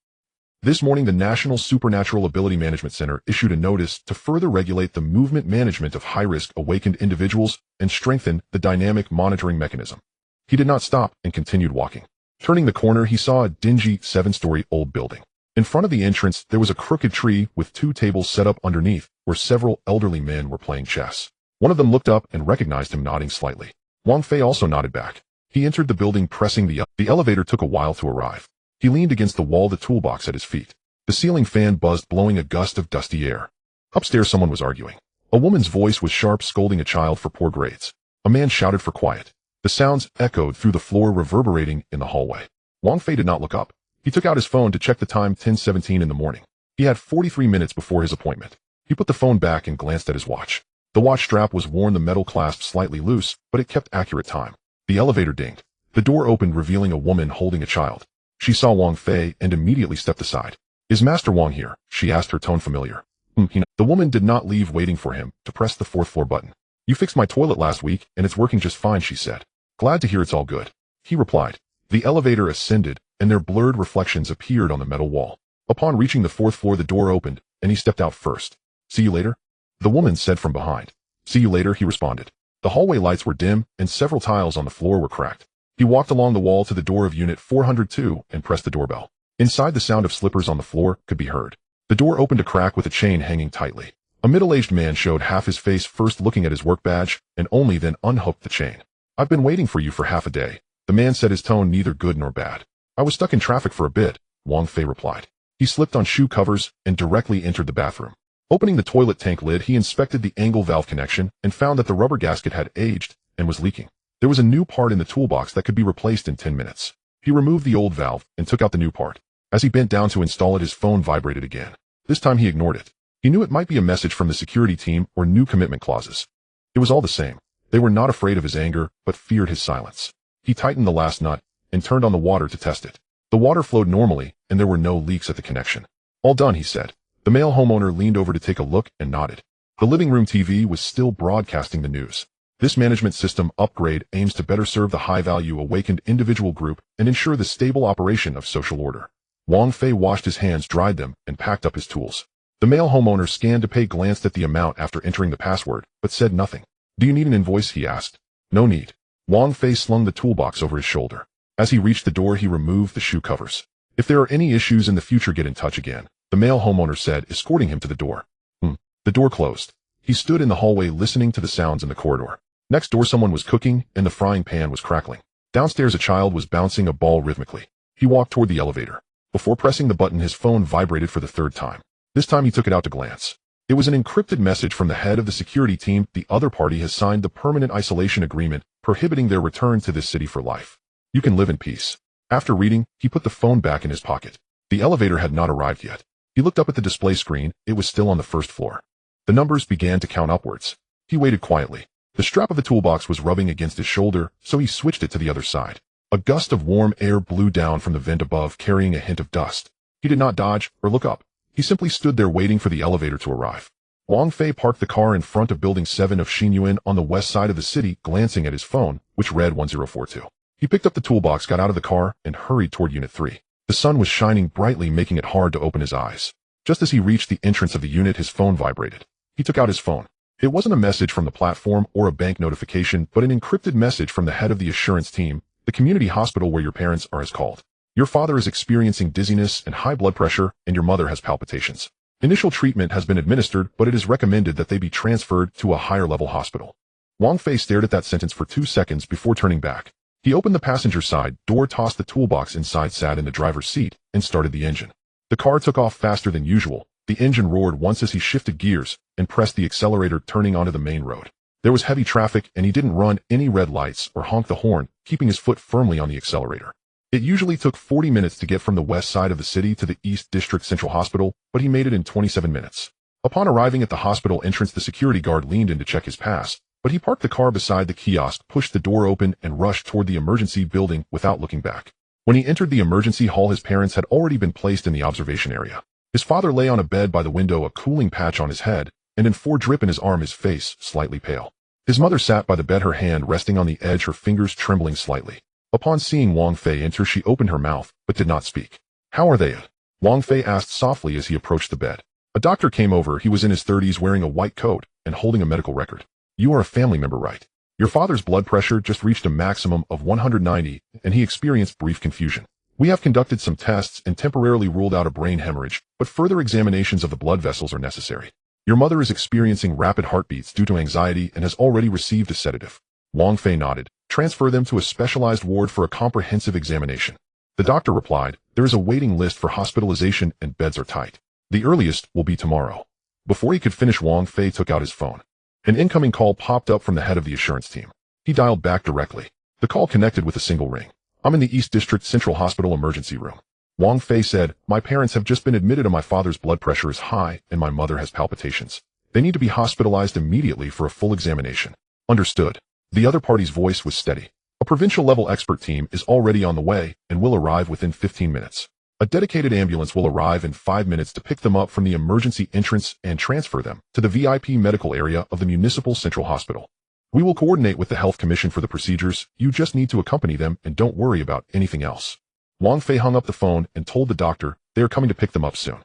This morning, the National Supernatural Ability Management Center issued a notice to further regulate the movement management of high-risk awakened individuals and strengthen the dynamic monitoring mechanism. He did not stop and continued walking. Turning the corner, he saw a dingy 7-story old building. In front of the entrance, there was a crooked tree with 2 tables set up underneath, where several elderly men were playing chess. One of them looked up and recognized him, nodding slightly. Wang Fei also nodded back. He entered the building, pressing the elevator took a while to arrive. He leaned against the wall, the toolbox at his feet. The ceiling fan buzzed, blowing a gust of dusty air. Upstairs, someone was arguing. A woman's voice was sharp, scolding a child for poor grades. A man shouted for quiet. The sounds echoed through the floor, reverberating in the hallway. Wang Fei did not look up. He took out his phone to check the time, 10:17 in the morning. He had 43 minutes before his appointment. He put the phone back and glanced at his watch. The watch strap was worn, the metal clasp slightly loose, but it kept accurate time. The elevator dinged. The door opened, revealing a woman holding a child. She saw Wang Fei and immediately stepped aside. "Is Master Wang here?" she asked, her tone familiar. The woman did not leave waiting for him to press the 4th floor button. "You fixed my toilet last week, and it's working just fine," she said. "Glad to hear it's all good," he replied. The elevator ascended, and their blurred reflections appeared on the metal wall. Upon reaching the 4th floor, the door opened, and he stepped out first. "See you later?" the woman said from behind. "See you later," he responded. The hallway lights were dim, and several tiles on the floor were cracked. He walked along the wall to the door of Unit 402 and pressed the doorbell. Inside, the sound of slippers on the floor could be heard. The door opened a crack with a chain hanging tightly. A middle-aged man showed half his face, first looking at his work badge, and only then unhooked the chain. "I've been waiting for you for half a day," the man said, his tone neither good nor bad. "I was stuck in traffic for a bit," Wang Fei replied. He slipped on shoe covers and directly entered the bathroom. Opening the toilet tank lid, he inspected the angle valve connection and found that the rubber gasket had aged and was leaking. There was a new part in the toolbox that could be replaced in 10 minutes. He removed the old valve and took out the new part. As he bent down to install it, his phone vibrated again. This time he ignored it. He knew it might be a message from the security team or new commitment clauses. It was all the same. They were not afraid of his anger, but feared his silence. He tightened the last nut and turned on the water to test it. The water flowed normally, and there were no leaks at the connection. All done, he said. The male homeowner leaned over to take a look and nodded. The living room TV was still broadcasting the news. This management system upgrade aims to better serve the high-value awakened individual group and ensure the stable operation of social order. Wang Fei washed his hands, dried them, and packed up his tools. The male homeowner scanned to pay, glanced at the amount after entering the password, but said nothing. Do you need an invoice? He asked. No need. Wang Fei slung the toolbox over his shoulder. As he reached the door, he removed the shoe covers. If there are any issues in the future, get in touch again, the male homeowner said, escorting him to the door. The door closed. He stood in the hallway listening to the sounds in the corridor. Next door someone was cooking, and the frying pan was crackling. Downstairs a child was bouncing a ball rhythmically. He walked toward the elevator. Before pressing the button, his phone vibrated for the third time. This time he took it out to glance. It was an encrypted message from the head of the security team. The other party has signed the permanent isolation agreement, prohibiting their return to this city for life. You can live in peace. After reading, he put the phone back in his pocket. The elevator had not arrived yet. He looked up at the display screen. It was still on the first floor. The numbers began to count upwards. He waited quietly. The strap of the toolbox was rubbing against his shoulder, so he switched it to the other side. A gust of warm air blew down from the vent above, carrying a hint of dust. He did not dodge or look up. He simply stood there waiting for the elevator to arrive. Wang Fei parked the car in front of Building 7 of Xinyuan on the west side of the city, glancing at his phone, which read 1042. He picked up the toolbox, got out of the car, and hurried toward Unit 3. The sun was shining brightly, making it hard to open his eyes. Just as he reached the entrance of the unit, his phone vibrated. He took out his phone. It wasn't a message from the platform or a bank notification, but an encrypted message from the head of the assurance team. The community hospital where your parents are is called. Your father is experiencing dizziness and high blood pressure, and your mother has palpitations. Initial treatment has been administered, but it is recommended that they be transferred to a higher-level hospital. Wang Fei stared at that sentence for 2 seconds before turning back. He opened the passenger side door, tossed the toolbox inside, sat in the driver's seat, and started the engine. The car took off faster than usual. The engine roared once as he shifted gears and pressed the accelerator, turning onto the main road. There was heavy traffic, and he didn't run any red lights or honk the horn, keeping his foot firmly on the accelerator. It usually took 40 minutes to get from the west side of the city to the East District Central Hospital, but he made it in 27 minutes. Upon arriving at the hospital entrance, the security guard leaned in to check his pass, but he parked the car beside the kiosk, pushed the door open, and rushed toward the emergency building without looking back. When he entered the emergency hall, his parents had already been placed in the observation area. His father lay on a bed by the window, a cooling patch on his head, and in drip in his arm, his face slightly pale. His mother sat by the bed, her hand resting on the edge, her fingers trembling slightly. Upon seeing Wang Fei enter, she opened her mouth, but did not speak. How are they? Wang Fei asked softly as he approached the bed. A doctor came over. He was in his 30s, wearing a white coat and holding a medical record. You are a family member, right? Your father's blood pressure just reached a maximum of 190, and he experienced brief confusion. We have conducted some tests and temporarily ruled out a brain hemorrhage, but further examinations of the blood vessels are necessary. Your mother is experiencing rapid heartbeats due to anxiety and has already received a sedative. Wang Fei nodded. Transfer them to a specialized ward for a comprehensive examination. The doctor replied, there is a waiting list for hospitalization and beds are tight. The earliest will be tomorrow. Before he could finish, Wang Fei took out his phone. An incoming call popped up from the head of the assurance team. He dialed back directly. The call connected with a single ring. I'm in the East District Central Hospital emergency room. Wang Fei said, my parents have just been admitted and my father's blood pressure is high and my mother has palpitations. They need to be hospitalized immediately for a full examination. Understood. The other party's voice was steady. A provincial-level expert team is already on the way and will arrive within 15 minutes. A dedicated ambulance will arrive in 5 minutes to pick them up from the emergency entrance and transfer them to the VIP medical area of the Municipal Central Hospital. We will coordinate with the Health Commission for the procedures. You just need to accompany them and don't worry about anything else. Wang Fei hung up the phone and told the doctor they are coming to pick them up soon.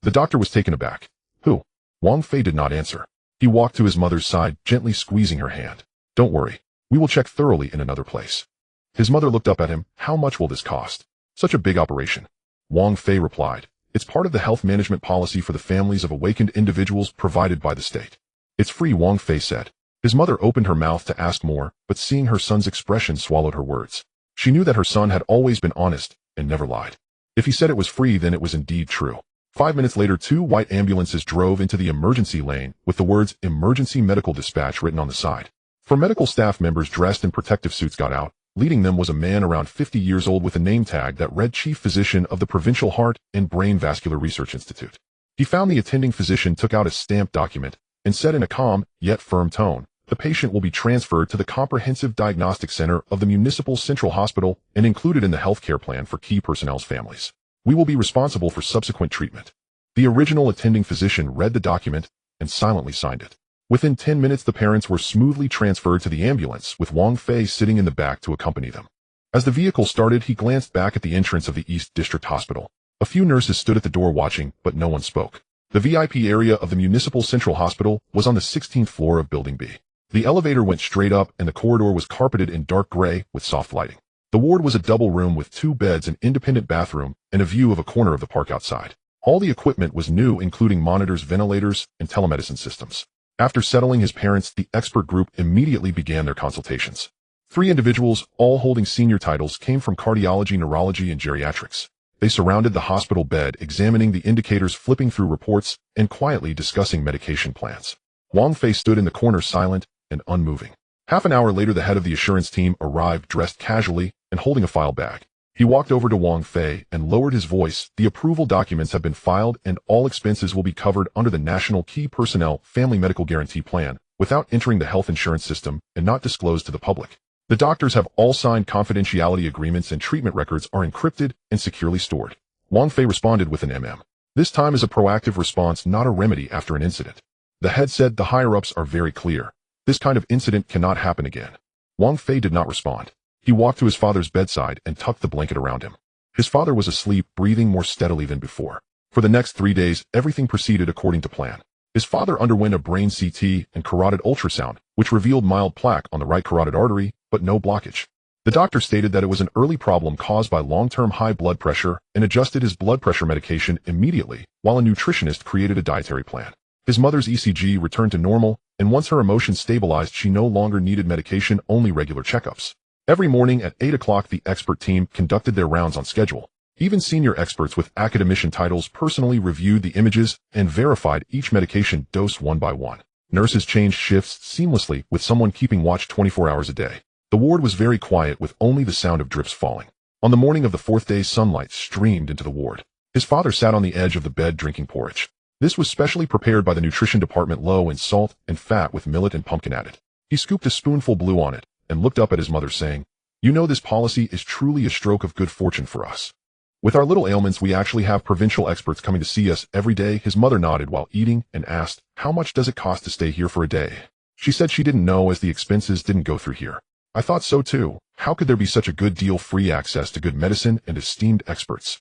The doctor was taken aback. Who? Wang Fei did not answer. He walked to his mother's side, gently squeezing her hand. Don't worry. We will check thoroughly in another place. His mother looked up at him. How much will this cost? Such a big operation. Wang Fei replied. It's part of the health management policy for the families of awakened individuals provided by the state. It's free, Wang Fei said. His mother opened her mouth to ask more, but seeing her son's expression swallowed her words. She knew that her son had always been honest and never lied. If he said it was free, then it was indeed true. 5 minutes later, 2 white ambulances drove into the emergency lane with the words Emergency Medical Dispatch written on the side. 4 medical staff members dressed in protective suits got out. Leading them was a man around 50 years old with a name tag that read Chief Physician of the Provincial Heart and Brain Vascular Research Institute. He found the attending physician took out a stamped document and said in a calm, yet firm tone, "The patient will be transferred to the Comprehensive Diagnostic Center of the Municipal Central Hospital and included in the healthcare plan for key personnel's families. We will be responsible for subsequent treatment." The original attending physician read the document and silently signed it. Within 10 minutes, the parents were smoothly transferred to the ambulance, with Wang Fei sitting in the back to accompany them. As the vehicle started, he glanced back at the entrance of the East District Hospital. A few nurses stood at the door watching, but no one spoke. The VIP area of the Municipal Central Hospital was on the 16th floor of Building B. The elevator went straight up, and the corridor was carpeted in dark gray with soft lighting. The ward was a double room with 2 beds, an independent bathroom, and a view of a corner of the park outside. All the equipment was new, including monitors, ventilators, and telemedicine systems. After settling his parents, the expert group immediately began their consultations. 3 individuals, all holding senior titles, came from cardiology, neurology, and geriatrics. They surrounded the hospital bed, examining the indicators, flipping through reports, and quietly discussing medication plans. Wang Fei stood in the corner, silent and unmoving. Half an hour later, the head of the assurance team arrived, dressed casually and holding a file bag. He walked over to Wang Fei and lowered his voice. "The approval documents have been filed and all expenses will be covered under the National Key Personnel Family Medical Guarantee Plan without entering the health insurance system and not disclosed to the public. The doctors have all signed confidentiality agreements and treatment records are encrypted and securely stored." Wang Fei responded with an MM. This time is a proactive response, not a remedy after an incident. The head said, "The higher-ups are very clear. This kind of incident cannot happen again." Wang Fei did not respond. He walked to his father's bedside and tucked the blanket around him. His father was asleep, breathing more steadily than before. For the next 3 days, everything proceeded according to plan. His father underwent a brain CT and carotid ultrasound, which revealed mild plaque on the right carotid artery, but no blockage. The doctor stated that it was an early problem caused by long-term high blood pressure and adjusted his blood pressure medication immediately, while a nutritionist created a dietary plan. His mother's ECG returned to normal, and once her emotions stabilized, she no longer needed medication, only regular checkups. Every morning at 8 o'clock, the expert team conducted their rounds on schedule. Even senior experts with academician titles personally reviewed the images and verified each medication dose one by one. Nurses changed shifts seamlessly, with someone keeping watch 24 hours a day. The ward was very quiet, with only the sound of drips falling. On the morning of the 4th day, sunlight streamed into the ward. His father sat on the edge of the bed drinking porridge. This was specially prepared by the nutrition department, low in salt and fat with millet and pumpkin added. He scooped a spoonful blue on it and looked up at his mother, saying, "You know, this policy is truly a stroke of good fortune for us. With our little ailments, we actually have provincial experts coming to see us every day." His mother nodded while eating and asked, "How much does it cost to stay here for a day?" She said she didn't know, as the expenses didn't go through here. "I thought so too. How could there be such a good deal? Free access to good medicine and esteemed experts."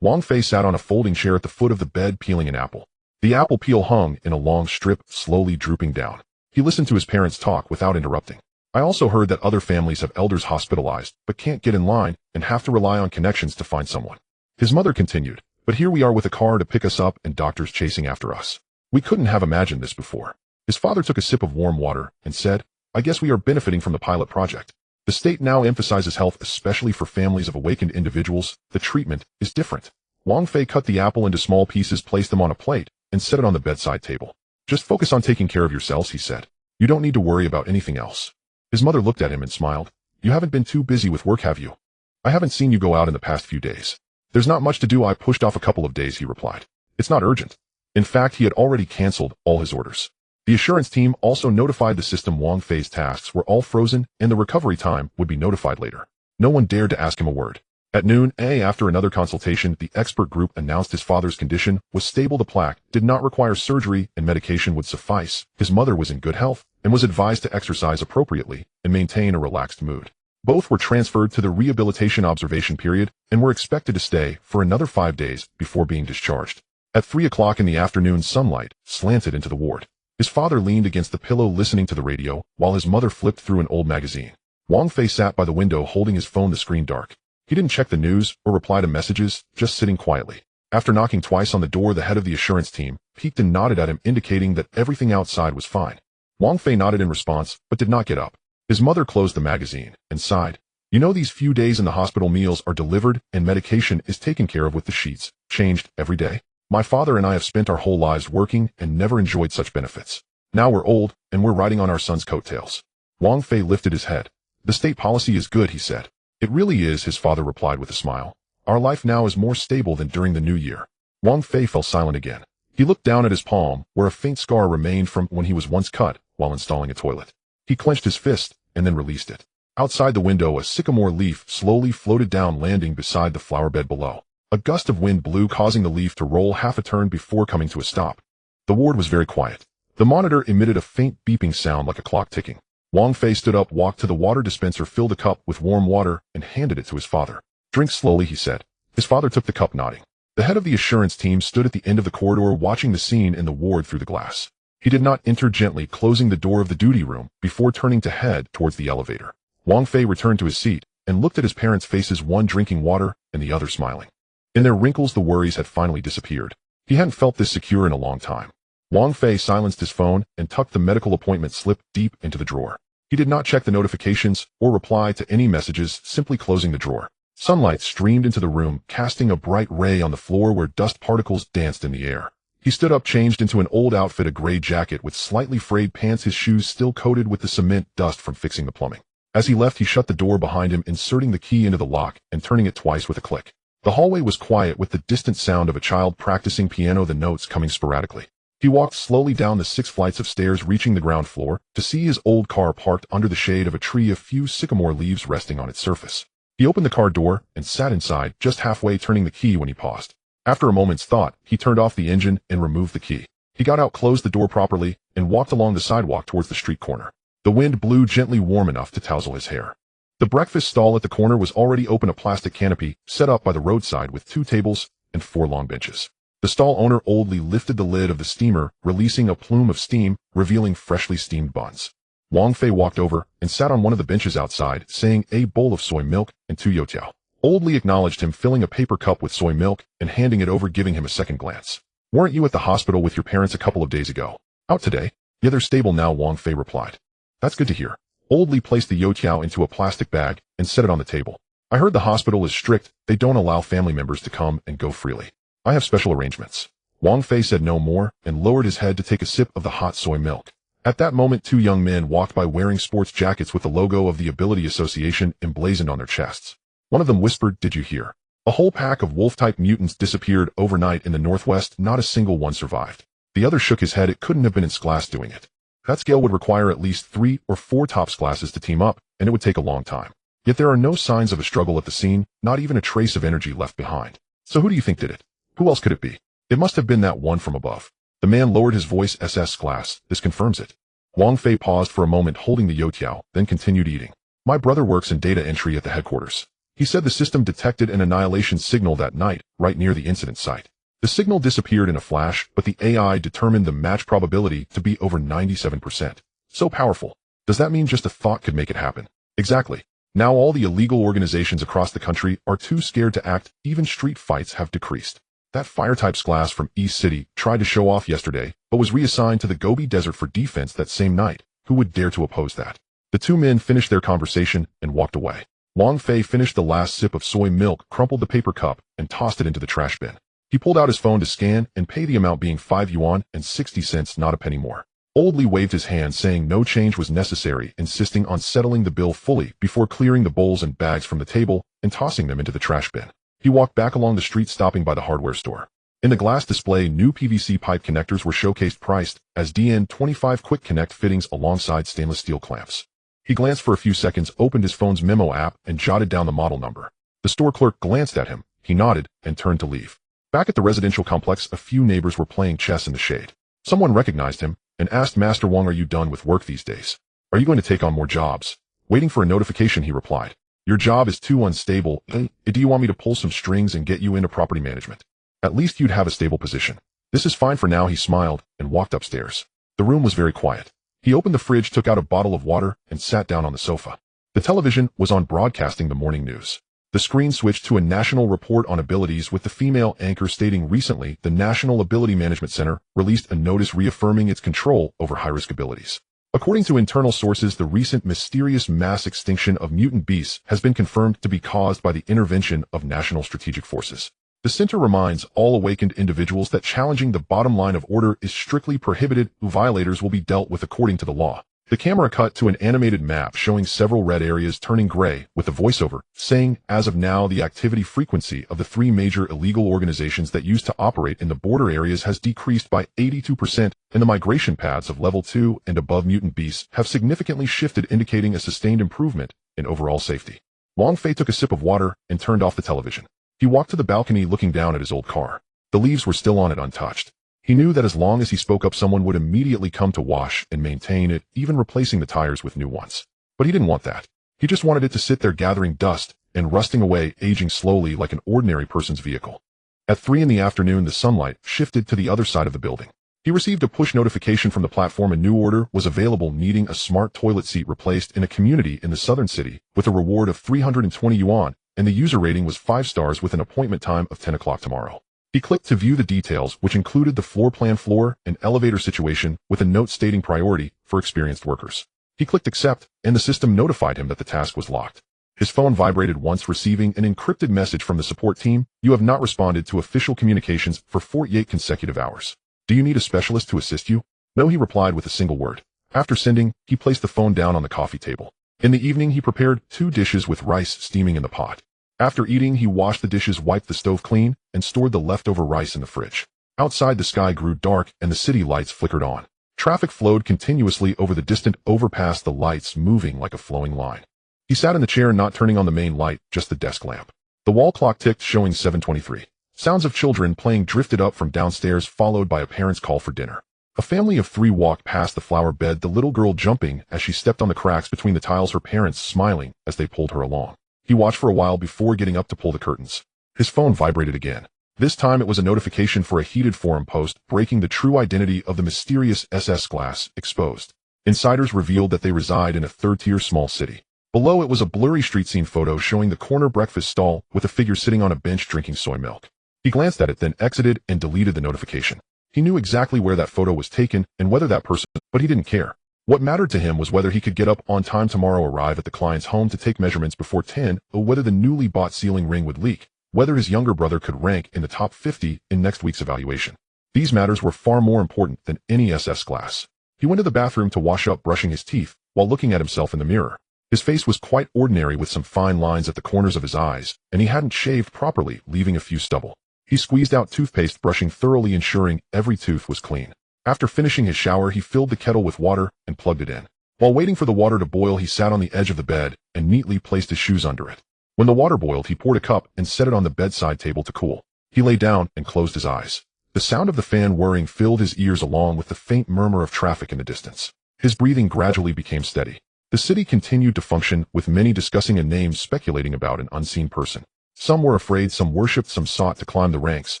Wang Fei sat on a folding chair at the foot of the bed, peeling an apple. The apple peel hung in a long strip, slowly drooping down. He listened to his parents talk without interrupting. "I also heard that other families have elders hospitalized, but can't get in line and have to rely on connections to find someone." His mother continued, "But here we are with a car to pick us up and doctors chasing after us. We couldn't have imagined this before." His father took a sip of warm water and said, "I guess we are benefiting from the pilot project. The state now emphasizes health, especially for families of awakened individuals. The treatment is different." Wang Fei cut the apple into small pieces, placed them on a plate, and set it on the bedside table. "Just focus on taking care of yourselves," he said. "You don't need to worry about anything else." His mother looked at him and smiled. "You haven't been too busy with work, have you? I haven't seen you go out in the past few days." "There's not much to do. I pushed off a couple of days," he replied. "It's not urgent." In fact, he had already canceled all his orders. The assurance team also notified the system Wang Fei's tasks were all frozen and the recovery time would be notified later. No one dared to ask him a word. At noon, after another consultation, the expert group announced his father's condition was stable. The plaque did not require surgery and medication would suffice. His mother was in good health and was advised to exercise appropriately and maintain a relaxed mood. Both were transferred to the rehabilitation observation period and were expected to stay for another 5 days before being discharged. At 3 o'clock in the afternoon, sunlight slanted into the ward. His father leaned against the pillow listening to the radio, while his mother flipped through an old magazine. Wang Fei sat by the window holding his phone, the screen dark. He didn't check the news or reply to messages, just sitting quietly. After knocking twice on the door, the head of the assurance team peeked and nodded at him, indicating that everything outside was fine. Wang Fei nodded in response, but did not get up. His mother closed the magazine and sighed. "You know, these few days in the hospital, meals are delivered and medication is taken care of with the sheets changed every day. My father and I have spent our whole lives working and never enjoyed such benefits. Now we're old and we're riding on our son's coattails." Wang Fei lifted his head. "The state policy is good," he said. "It really is," his father replied with a smile. "Our life now is more stable than during the New Year." Wang Fei fell silent again. He looked down at his palm, where a faint scar remained from when he was once cut while installing a toilet. He clenched his fist and then released it. Outside the window, a sycamore leaf slowly floated down, landing beside the flower bed below. A gust of wind blew, causing the leaf to roll half a turn before coming to a stop. The ward was very quiet. The monitor emitted a faint beeping sound like a clock ticking. Wang Fei stood up, walked to the water dispenser, filled a cup with warm water, and handed it to his father. "Drink slowly," he said. His father took the cup, nodding. The head of the assurance team stood at the end of the corridor, watching the scene in the ward through the glass. He did not enter, gently closing the door of the duty room before turning to head towards the elevator. Wang Fei returned to his seat and looked at his parents' faces, one drinking water and the other smiling. In their wrinkles, the worries had finally disappeared. He hadn't felt this secure in a long time. Wang Fei silenced his phone and tucked the medical appointment slip deep into the drawer. He did not check the notifications or reply to any messages, simply closing the drawer. Sunlight streamed into the room, casting a bright ray on the floor where dust particles danced in the air. He stood up, changed into an old outfit, a gray jacket with slightly frayed pants, his shoes still coated with the cement dust from fixing the plumbing. As he left, he shut the door behind him, inserting the key into the lock and turning it twice with a click. The hallway was quiet, with the distant sound of a child practicing piano, the notes coming sporadically. He walked slowly down the 6 flights of stairs, reaching the ground floor to see his old car parked under the shade of a tree, a few sycamore leaves resting on its surface. He opened the car door and sat inside, just halfway turning the key when he paused. After a moment's thought, he turned off the engine and removed the key. He got out, closed the door properly, and walked along the sidewalk towards the street corner. The wind blew gently, warm enough to tousle his hair. The breakfast stall at the corner was already open, a plastic canopy set up by the roadside with 2 tables and 4 long benches. The stall owner oldly lifted the lid of the steamer, releasing a plume of steam, revealing freshly steamed buns. Wang Fei walked over and sat on one of the benches outside, saying a bowl of soy milk and 2 youtiao. Oldly acknowledged him, filling a paper cup with soy milk and handing it over, giving him a second glance. "Weren't you at the hospital with your parents a couple of days ago?" "Out today." "Yeah, they're stable now," Wang Fei replied. "That's good to hear." Oldly placed the youtiao into a plastic bag and set it on the table. "I heard the hospital is strict. They don't allow family members to come and go freely. I have special arrangements." Wang Fei said no more and lowered his head to take a sip of the hot soy milk. At that moment, 2 young men walked by wearing sports jackets with the logo of the Ability Association emblazoned on their chests. One of them whispered, "Did you hear? A whole pack of wolf-type mutants disappeared overnight in the northwest. Not a single one survived." The other shook his head. "It couldn't have been its class doing it. That scale would require at least 3 or 4 TOPS classes to team up, and it would take a long time. Yet there are no signs of a struggle at the scene, not even a trace of energy left behind. So who do you think did it? Who else could it be? It must have been that one from above." The man lowered his voice. "SS class, this confirms it." Wang Fei paused for a moment, holding the youtiao, then continued eating. "My brother works in data entry at the headquarters. He said the system detected an annihilation signal that night, right near the incident site. The signal disappeared in a flash, but the AI determined the match probability to be over 97%. So powerful. Does that mean just a thought could make it happen?" "Exactly. Now all the illegal organizations across the country are too scared to act. Even street fights have decreased. That fire-types class from East City tried to show off yesterday, but was reassigned to the Gobi Desert for defense that same night. Who would dare to oppose that?" The 2 men finished their conversation and walked away. Wang Fei finished the last sip of soy milk, crumpled the paper cup, and tossed it into the trash bin. He pulled out his phone to scan and pay, the amount being 5 yuan and 60 cents, not a penny more. Oldly waved his hand, saying no change was necessary, insisting on settling the bill fully before clearing the bowls and bags from the table and tossing them into the trash bin. He walked back along the street, stopping by the hardware store. In the glass display, new PVC pipe connectors were showcased, priced as DN25 quick connect fittings alongside stainless steel clamps. He glanced for a few seconds, opened his phone's memo app, and jotted down the model number. The store clerk glanced at him, he nodded, and turned to leave. Back at the residential complex, a few neighbors were playing chess in the shade. Someone recognized him and asked, "Master Wang, are you done with work these days? Are you going to take on more jobs?" "Waiting for a notification," he replied. "Your job is too unstable. Do you want me to pull some strings and get you into property management? At least you'd have a stable position." "This is fine for now," he smiled and walked upstairs. The room was very quiet. He opened the fridge, took out a bottle of water, and sat down on the sofa. The television was on, broadcasting the morning news. The screen switched to a national report on abilities with the female anchor stating, "Recently, the National Ability Management Center released a notice reaffirming its control over high-risk abilities. According to internal sources, the recent mysterious mass extinction of mutant beasts has been confirmed to be caused by the intervention of national strategic forces. The center reminds all awakened individuals that challenging the bottom line of order is strictly prohibited. Violators will be dealt with according to the law. The camera cut to an animated map showing several red areas turning gray, with a voiceover saying, as of now, the activity frequency of the three major illegal organizations that used to operate in the border areas has decreased by 82%, and the migration paths of level 2 and above mutant beasts have significantly shifted, indicating a sustained improvement in overall safety. Wang Fei took a sip of water and turned off the television. He walked to the balcony looking down at his old car. The leaves were still on it untouched. He knew that as long as he spoke up, someone would immediately come to wash and maintain it, even replacing the tires with new ones. But he didn't want that. He just wanted it to sit there gathering dust and rusting away, aging slowly like an ordinary person's vehicle. At 3 in the afternoon, the sunlight shifted to the other side of the building. He received a push notification from the platform. A new order was available needing a smart toilet seat replaced in a community in the southern city with a reward of 320 yuan, and the user rating was 5 stars with an appointment time of 10 o'clock tomorrow. He clicked to view the details, which included the floor plan, and elevator situation, with a note stating priority for experienced workers. He clicked accept, and the system notified him that the task was locked. His phone vibrated once, receiving an encrypted message from the support team. You have not responded to official communications for 48 consecutive hours. Do you need a specialist to assist you? No, he replied with a single word. After sending, he placed the phone down on the coffee table. In the evening, he prepared 2 dishes with rice steaming in the pot. After eating, he washed the dishes, wiped the stove clean, and stored the leftover rice in the fridge. Outside, the sky grew dark and the city lights flickered on. Traffic flowed continuously over the distant overpass, the lights moving like a flowing line. He sat in the chair, not turning on the main light, just the desk lamp. The wall clock ticked, showing 7:23. Sounds of children playing drifted up from downstairs, followed by a parent's call for dinner. A family of 3 walked past the flower bed, the little girl jumping as she stepped on the cracks between the tiles, her parents smiling as they pulled her along. He watched for a while before getting up to pull the curtains. His phone vibrated again. This time it was a notification for a heated forum post breaking the true identity of the mysterious SS Glass exposed. Insiders revealed that they reside in a third-tier small city. Below it was a blurry street scene photo showing the corner breakfast stall with a figure sitting on a bench drinking soy milk. He glanced at it, then exited and deleted the notification. He knew exactly where that photo was taken and whether that person, but he didn't care. What mattered to him was whether he could get up on time tomorrow, arrive at the client's home to take measurements before 10, or whether the newly bought ceiling ring would leak, whether his younger brother could rank in the top 50 in next week's evaluation. These matters were far more important than any SS Glass. He went to the bathroom to wash up, brushing his teeth while looking at himself in the mirror. His face was quite ordinary, with some fine lines at the corners of his eyes, and he hadn't shaved properly, leaving a few stubble. He squeezed out toothpaste, brushing thoroughly, ensuring every tooth was clean. After finishing his shower, he filled the kettle with water and plugged it in. While waiting for the water to boil, he sat on the edge of the bed and neatly placed his shoes under it. When the water boiled, he poured a cup and set it on the bedside table to cool. He lay down and closed his eyes. The sound of the fan whirring filled his ears, along with the faint murmur of traffic in the distance. His breathing gradually became steady. The city continued to function, with many discussing a name, speculating about an unseen person. Some were afraid, some worshipped, some sought to climb the ranks,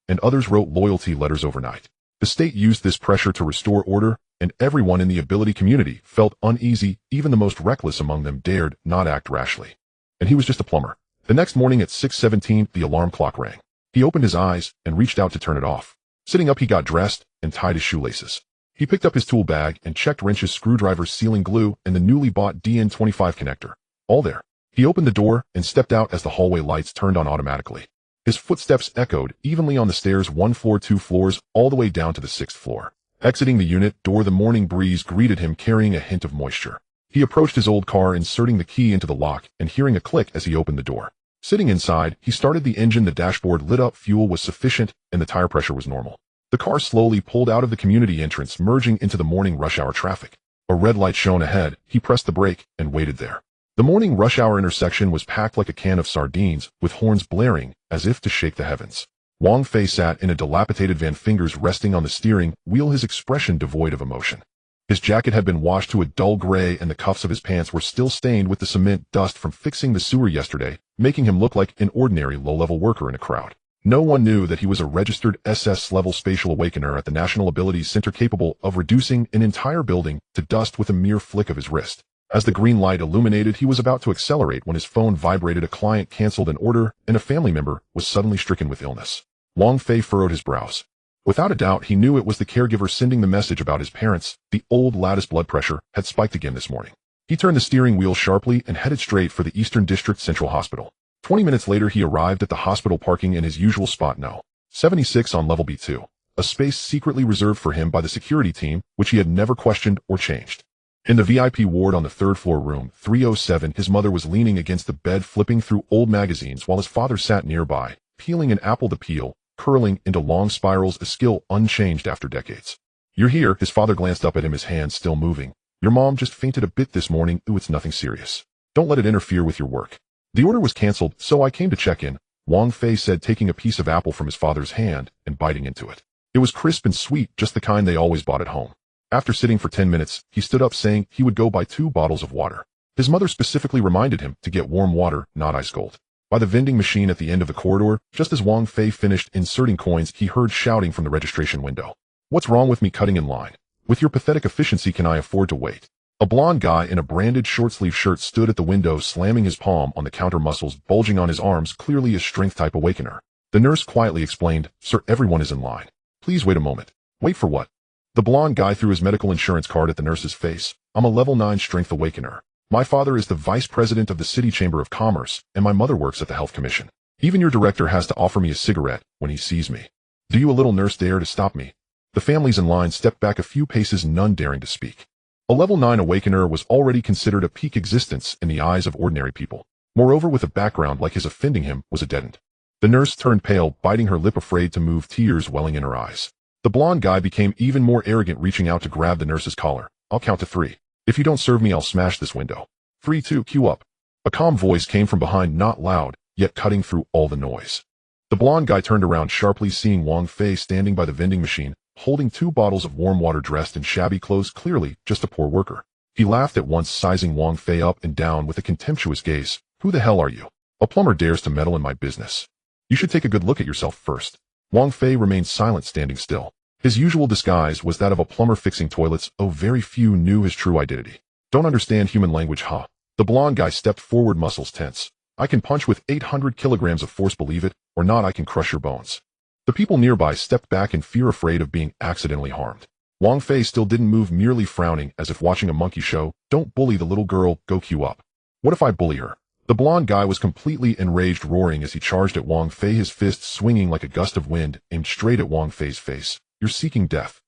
and others wrote loyalty letters overnight. The state used this pressure to restore order, and everyone in the ability community felt uneasy. Even the most reckless among them dared not act rashly. And he was just a plumber. The next morning at 6:17, the alarm clock rang. He opened his eyes and reached out to turn it off. Sitting up, he got dressed and tied his shoelaces. He picked up his tool bag and checked wrenches, screwdrivers, sealing glue, and the newly bought DN25 connector. All there. He opened the door and stepped out as the hallway lights turned on automatically. His footsteps echoed evenly on the stairs, 1 floor, 2 floors, all the way down to the 6th floor. Exiting the unit door, the morning breeze greeted him, carrying a hint of moisture. He approached his old car, inserting the key into the lock and hearing a click as he opened the door. Sitting inside, he started the engine. The dashboard lit up, fuel was sufficient, and the tire pressure was normal. The car slowly pulled out of the community entrance, merging into the morning rush hour traffic. A red light shone ahead. He pressed the brake and waited there. The morning rush hour intersection was packed like a can of sardines, with horns blaring as if to shake the heavens. Wang Fei sat in a dilapidated van, fingers resting on the steering wheel, his expression devoid of emotion. His jacket had been washed to a dull gray, and the cuffs of his pants were still stained with the cement dust from fixing the sewer yesterday, making him look like an ordinary low-level worker in a crowd. No one knew that he was a registered SS-level spatial awakener at the National Abilities Center, capable of reducing an entire building to dust with a mere flick of his wrist. As the green light illuminated, he was about to accelerate when his phone vibrated. A client canceled an order, and a family member was suddenly stricken with illness. Wang Fei furrowed his brows. Without a doubt, he knew it was the caregiver sending the message about his parents. The old lattice blood pressure had spiked again this morning. He turned the steering wheel sharply and headed straight for the Eastern District Central Hospital. 20 minutes later, he arrived at the hospital, parking in his usual spot, No. 76 on level B2, a space secretly reserved for him by the security team, which he had never questioned or changed. In the VIP ward on the third-floor room, 307, his mother was leaning against the bed flipping through old magazines while his father sat nearby, peeling an apple to peel, curling into long spirals, a skill unchanged after decades. "You're here," his father glanced up at him, his hands still moving. "Your mom just fainted a bit this morning. Ooh, it's nothing serious. Don't let it interfere with your work." "The order was cancelled, so I came to check in," Wang Fei said, taking a piece of apple from his father's hand and biting into it. It was crisp and sweet, just the kind they always bought at home. After sitting for 10 minutes, he stood up saying he would go buy 2 bottles of water. His mother specifically reminded him to get warm water, not ice cold. By the vending machine at the end of the corridor, just as Wang Fei finished inserting coins, he heard shouting from the registration window. "What's wrong with me cutting in line? With your pathetic efficiency, can I afford to wait?" A blond guy in a branded short-sleeve shirt stood at the window, slamming his palm on the counter, muscles bulging on his arms, clearly a strength-type awakener. The nurse quietly explained, "Sir, everyone is in line. Please wait a moment." "Wait for what?" The blond guy threw his medical insurance card at the nurse's face. "I'm a level 9 strength awakener. My father is the vice president of the City Chamber of Commerce, and my mother works at the Health Commission. Even your director has to offer me a cigarette when he sees me. Do you, a little nurse, dare to stop me?" The families in line stepped back a few paces, none daring to speak. A level 9 awakener was already considered a peak existence in the eyes of ordinary people. Moreover, with a background like his, offending him was a dead end. The nurse turned pale, biting her lip, afraid to move, tears welling in her eyes. The blond guy became even more arrogant, reaching out to grab the nurse's collar. "I'll count to 3. If you don't serve me, I'll smash this window. 3, 2, queue up." A calm voice came from behind, not loud, yet cutting through all the noise. The blond guy turned around sharply, seeing Wang Fei standing by the vending machine, holding 2 bottles of warm water, dressed in shabby clothes, clearly just a poor worker. He laughed at once, sizing Wang Fei up and down with a contemptuous gaze. "Who the hell are you? A plumber dares to meddle in my business. You should take a good look at yourself first." Wang Fei remained silent, standing still. His usual disguise was that of a plumber fixing toilets. Oh, very few knew his true identity. "Don't understand human language, huh?" The blond guy stepped forward, muscles tense. "I can punch with 800 kilograms of force, believe it or not. I can crush your bones." The people nearby stepped back in fear, afraid of being accidentally harmed. Wang Fei still didn't move, merely frowning as if watching a monkey show. "Don't bully the little girl, go queue up." "What if I bully her?" The blond guy was completely enraged, roaring as he charged at Wang Fei, his fists swinging like a gust of wind, aimed straight at Wang Fei's face. "You're seeking death."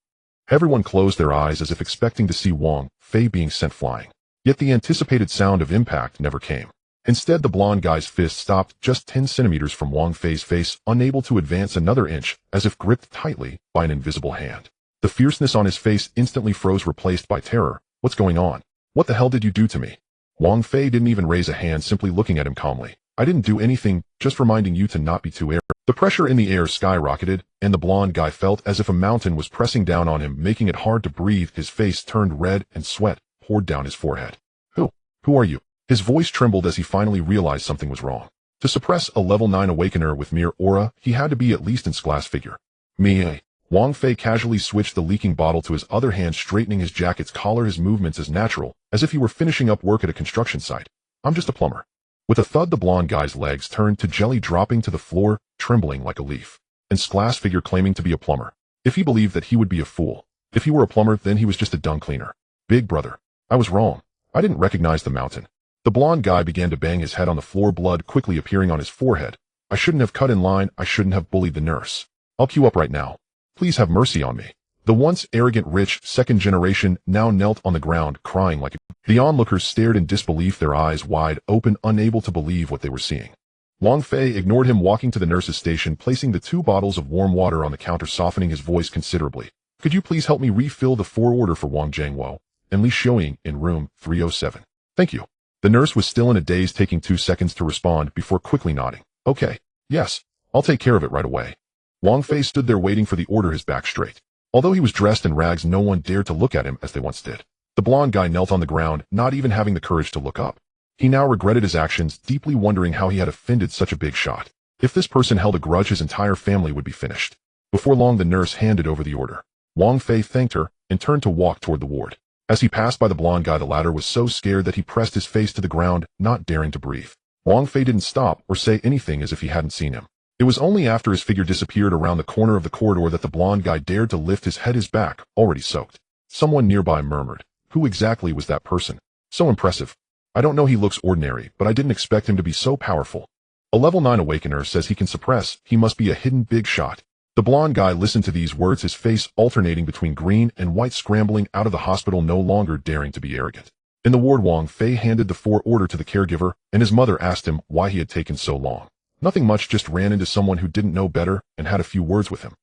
Everyone closed their eyes as if expecting to see Wang Fei being sent flying. Yet the anticipated sound of impact never came. Instead, the blond guy's fist stopped just 10 centimeters from Wang Fei's face, unable to advance another inch, as if gripped tightly by an invisible hand. The fierceness on his face instantly froze, replaced by terror. "What's going on? What the hell did you do to me?" Wang Fei didn't even raise a hand, simply looking at him calmly. "I didn't do anything, just reminding you to not be too arrogant." The pressure in the air skyrocketed, and the blond guy felt as if a mountain was pressing down on him, making it hard to breathe. His face turned red and sweat poured down his forehead. Who are you?" His voice trembled as he finally realized something was wrong. To suppress a level 9 awakener with mere aura, he had to be at least in glass figure. "Me." Wang Fei casually switched the leaking bottle to his other hand, straightening his jacket's collar, his movements as natural as if he were finishing up work at a construction site. "I'm just a plumber." With a thud, the blond guy's legs turned to jelly, dropping to the floor, trembling like a leaf. And glass figure, claiming to be a plumber. If he believed that, he would be a fool. If he were a plumber, then he was just a dung cleaner. "Big brother, I was wrong. I didn't recognize the mountain." The blond guy began to bang his head on the floor, blood quickly appearing on his forehead. "I shouldn't have cut in line. I shouldn't have bullied the nurse. I'll queue up right now. Please have mercy on me." The once arrogant rich second generation now knelt on the ground, crying like a... The onlookers stared in disbelief, their eyes wide open, unable to believe what they were seeing. Wang Fei ignored him, walking to the nurse's station, placing the 2 bottles of warm water on the counter, softening his voice considerably. "Could you please help me refill the 4 order for Wang Jiangwo and Li Xiaoying in room 307? Thank you." The nurse was still in a daze, taking 2 seconds to respond before quickly nodding. "Okay, yes, I'll take care of it right away." Wang Fei stood there waiting for the order, his back straight. Although he was dressed in rags, no one dared to look at him as they once did. The blond guy knelt on the ground, not even having the courage to look up. He now regretted his actions, deeply wondering how he had offended such a big shot. If this person held a grudge, his entire family would be finished. Before long, the nurse handed over the order. Wang Fei thanked her and turned to walk toward the ward. As he passed by the blond guy, the latter was so scared that he pressed his face to the ground, not daring to breathe. Wang Fei didn't stop or say anything, as if he hadn't seen him. It was only after his figure disappeared around the corner of the corridor that the blond guy dared to lift his head, his back already soaked. Someone nearby murmured, "Who exactly was that person? So impressive. I don't know, he looks ordinary, but I didn't expect him to be so powerful." A level 9 awakener says he can suppress. He must be a hidden big shot. The blond guy listened to these words, his face alternating between green and white, scrambling out of the hospital, no longer daring to be arrogant. In the ward, Wang Fei handed the 4 order to the caregiver, and his mother asked him why he had taken so long. Nothing much, just ran into someone who didn't know better and had a few words with him.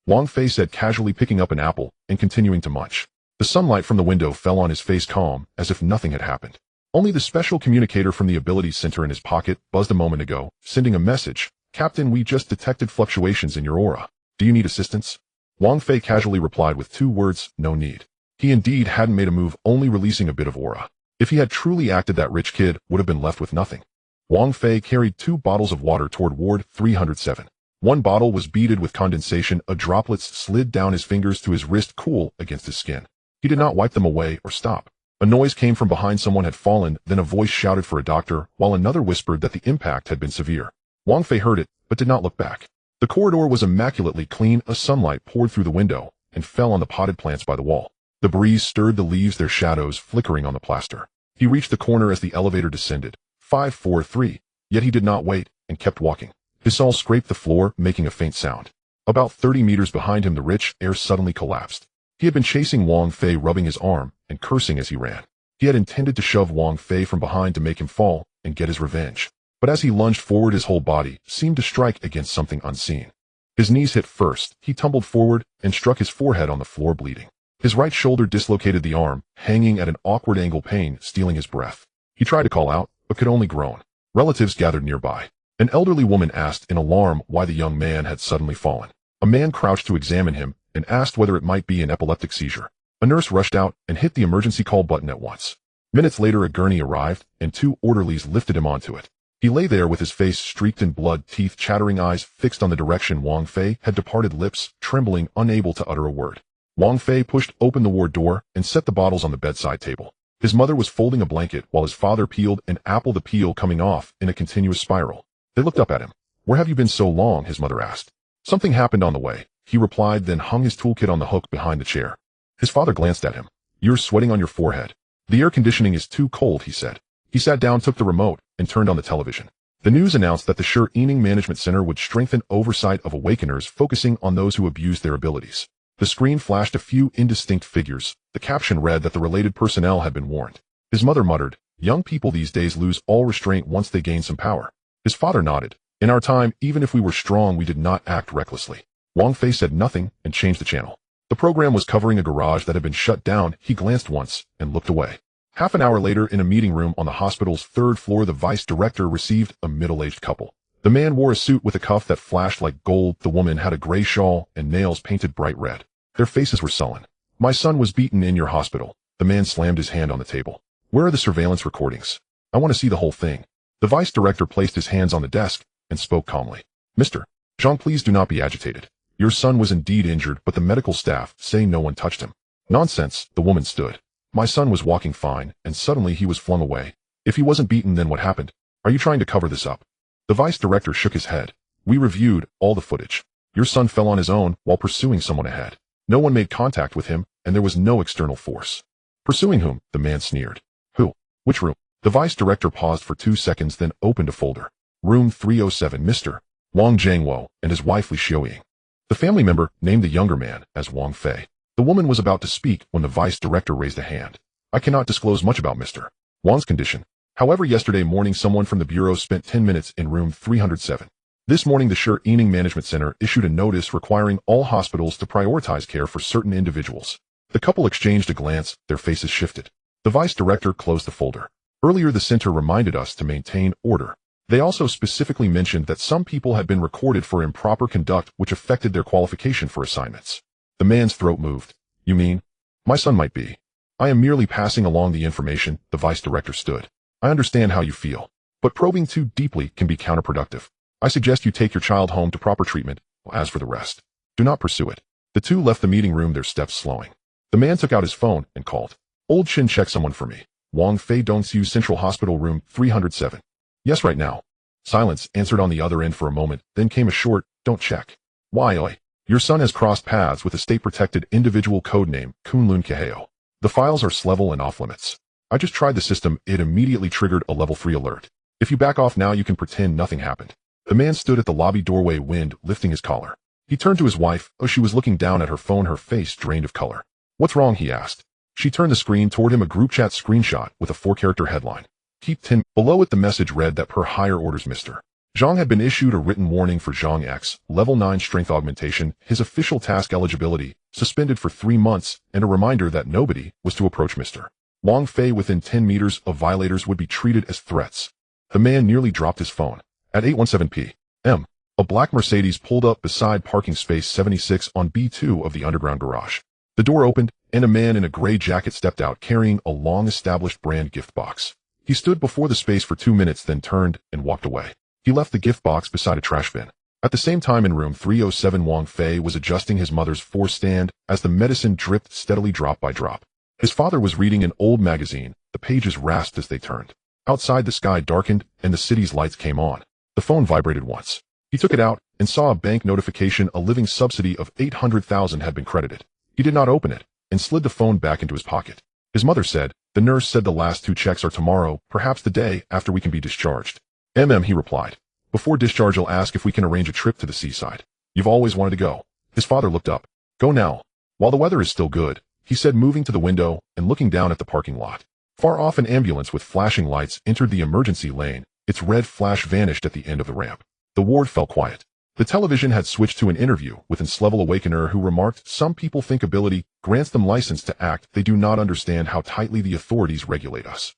Wang Fei said, casually picking up an apple and continuing to munch. The sunlight from the window fell on his face, calm, as if nothing had happened. Only the special communicator from the abilities center in his pocket buzzed a moment ago, sending a message. Captain, we just detected fluctuations in your aura. Do you need assistance? Wang Fei casually replied with 2 words, no need. He indeed hadn't made a move, only releasing a bit of aura. If he had truly acted, that rich kid would have been left with nothing. Wang Fei carried 2 bottles of water toward Ward 307. One bottle was beaded with condensation, a droplets slid down his fingers to his wrist, cool against his skin. He did not wipe them away or stop. A noise came from behind, someone had fallen, then a voice shouted for a doctor, while another whispered that the impact had been severe. Wang Fei heard it, but did not look back. The corridor was immaculately clean, a sunlight poured through the window and fell on the potted plants by the wall. The breeze stirred the leaves, their shadows flickering on the plaster. He reached the corner as the elevator descended. 543. Yet he did not wait and kept walking. His sole scraped the floor, making a faint sound. About 30 meters behind him, the rich air suddenly collapsed. He had been chasing Wang Fei, rubbing his arm and cursing as he ran. He had intended to shove Wang Fei from behind to make him fall and get his revenge. But as he lunged forward, his whole body seemed to strike against something unseen. His knees hit first. He tumbled forward and struck his forehead on the floor, bleeding. His right shoulder dislocated, the arm hanging at an awkward angle, pain stealing his breath. He tried to call out, but could only groan. Relatives gathered nearby. An elderly woman asked in alarm why the young man had suddenly fallen. A man crouched to examine him and asked whether it might be an epileptic seizure. A nurse rushed out and hit the emergency call button at once. Minutes later, a gurney arrived and 2 orderlies lifted him onto it. He lay there with his face streaked in blood, teeth chattering, eyes fixed on the direction Wang Fei had departed, lips trembling, unable to utter a word. Wang Fei pushed open the ward door and set the bottles on the bedside table. His mother was folding a blanket while his father peeled an apple, the peel coming off in a continuous spiral. They looked up at him. Where have you been so long? His mother asked. Something happened on the way, he replied, then hung his toolkit on the hook behind the chair. His father glanced at him. You're sweating on your forehead. The air conditioning is too cold, he said. He sat down, took the remote, and turned on the television. The news announced that the SSS-Rank Management Center would strengthen oversight of awakeners, focusing on those who abused their abilities. The screen flashed a few indistinct figures. The caption read that the related personnel had been warned. His mother muttered, young people these days lose all restraint once they gain some power. His father nodded. In our time, even if we were strong, we did not act recklessly. Wang Fei said nothing and changed the channel. The program was covering a garage that had been shut down. He glanced once and looked away. Half an hour later, in a meeting room on the hospital's 3rd floor, the vice director received a middle-aged couple. The man wore a suit with a cuff that flashed like gold. The woman had a gray shawl and nails painted bright red. Their faces were sullen. My son was beaten in your hospital. The man slammed his hand on the table. Where are the surveillance recordings? I want to see the whole thing. The vice director placed his hands on the desk and spoke calmly. Mr. Zhang, please do not be agitated. Your son was indeed injured, but the medical staff say no one touched him. Nonsense, the woman stood. My son was walking fine, and suddenly he was flung away. If he wasn't beaten, then what happened? Are you trying to cover this up? The vice director shook his head. We reviewed all the footage. Your son fell on his own while pursuing someone ahead. No one made contact with him, and there was no external force. Pursuing whom? The man sneered. Who? Which room? The vice director paused for 2 seconds, then opened a folder. Room 307, Mr. Wang Jiangwo and his wife Li Xiaoying. The family member named the younger man as Wang Fei. The woman was about to speak when the vice director raised a hand. I cannot disclose much about Mr. Wang's condition. However, yesterday morning someone from the bureau spent 10 minutes in room 307. This morning the SSS-Rank Management Center issued a notice requiring all hospitals to prioritize care for certain individuals. The couple exchanged a glance, their faces shifted. The vice director closed the folder. Earlier the center reminded us to maintain order. They also specifically mentioned that some people had been recorded for improper conduct which affected their qualification for assignments. The man's throat moved. You mean? My son might be. I am merely passing along the information. The vice director stood. I understand how you feel, but probing too deeply can be counterproductive. I suggest you take your child home to proper treatment. As for the rest, do not pursue it. The two left the meeting room, their steps slowing. The man took out his phone and called. Old Chin, check someone for me. Wang Fei Dongsu Central Hospital Room 307. Yes, right now. Silence answered on the other end for a moment, then came a short, don't check. Why, oi? Your son has crossed paths with a state-protected individual codename, Kunlun Keheo. The files are level and off-limits. I just tried the system, it immediately triggered a level 3 alert. If you back off now, you can pretend nothing happened. The man stood at the lobby doorway, wind lifting his collar. He turned to his wife. Oh, she was looking down at her phone, her face drained of color. What's wrong, he asked. She turned the screen toward him, a group chat screenshot with a 4-character headline. Keep 10. Below it the message read that per higher orders Mr. Zhang had been issued a written warning for Zhang X, level 9 strength augmentation, his official task eligibility, suspended for 3 months, and a reminder that nobody was to approach Mr. Wang Fei within 10 meters of violators would be treated as threats. The man nearly dropped his phone. At 8:17 p.m., a black Mercedes pulled up beside parking space 76 on B2 of the underground garage. The door opened, and a man in a gray jacket stepped out carrying a long-established brand gift box. He stood before the space for 2 minutes, then turned and walked away. He left the gift box beside a trash bin. At the same time in room 307, Wang Fei was adjusting his mother's stand as the medicine dripped steadily drop by drop. His father was reading an old magazine. The pages rasped as they turned. Outside the sky darkened and the city's lights came on. The phone vibrated once. He took it out and saw a bank notification. A living subsidy of 800,000 had been credited. He did not open it and slid the phone back into his pocket. His mother said, "The nurse said the last 2 checks are tomorrow, perhaps the day after we can be discharged." He replied. "Before discharge I'll ask if we can arrange a trip to the seaside. You've always wanted to go." His father looked up. "Go now. While the weather is still good," he said, moving to the window and looking down at the parking lot. Far off, an ambulance with flashing lights entered the emergency lane. Its red flash vanished at the end of the ramp. The ward fell quiet. The television had switched to an interview with S-level awakener who remarked, "Some people think ability grants them license to act. They do not understand how tightly the authorities regulate us.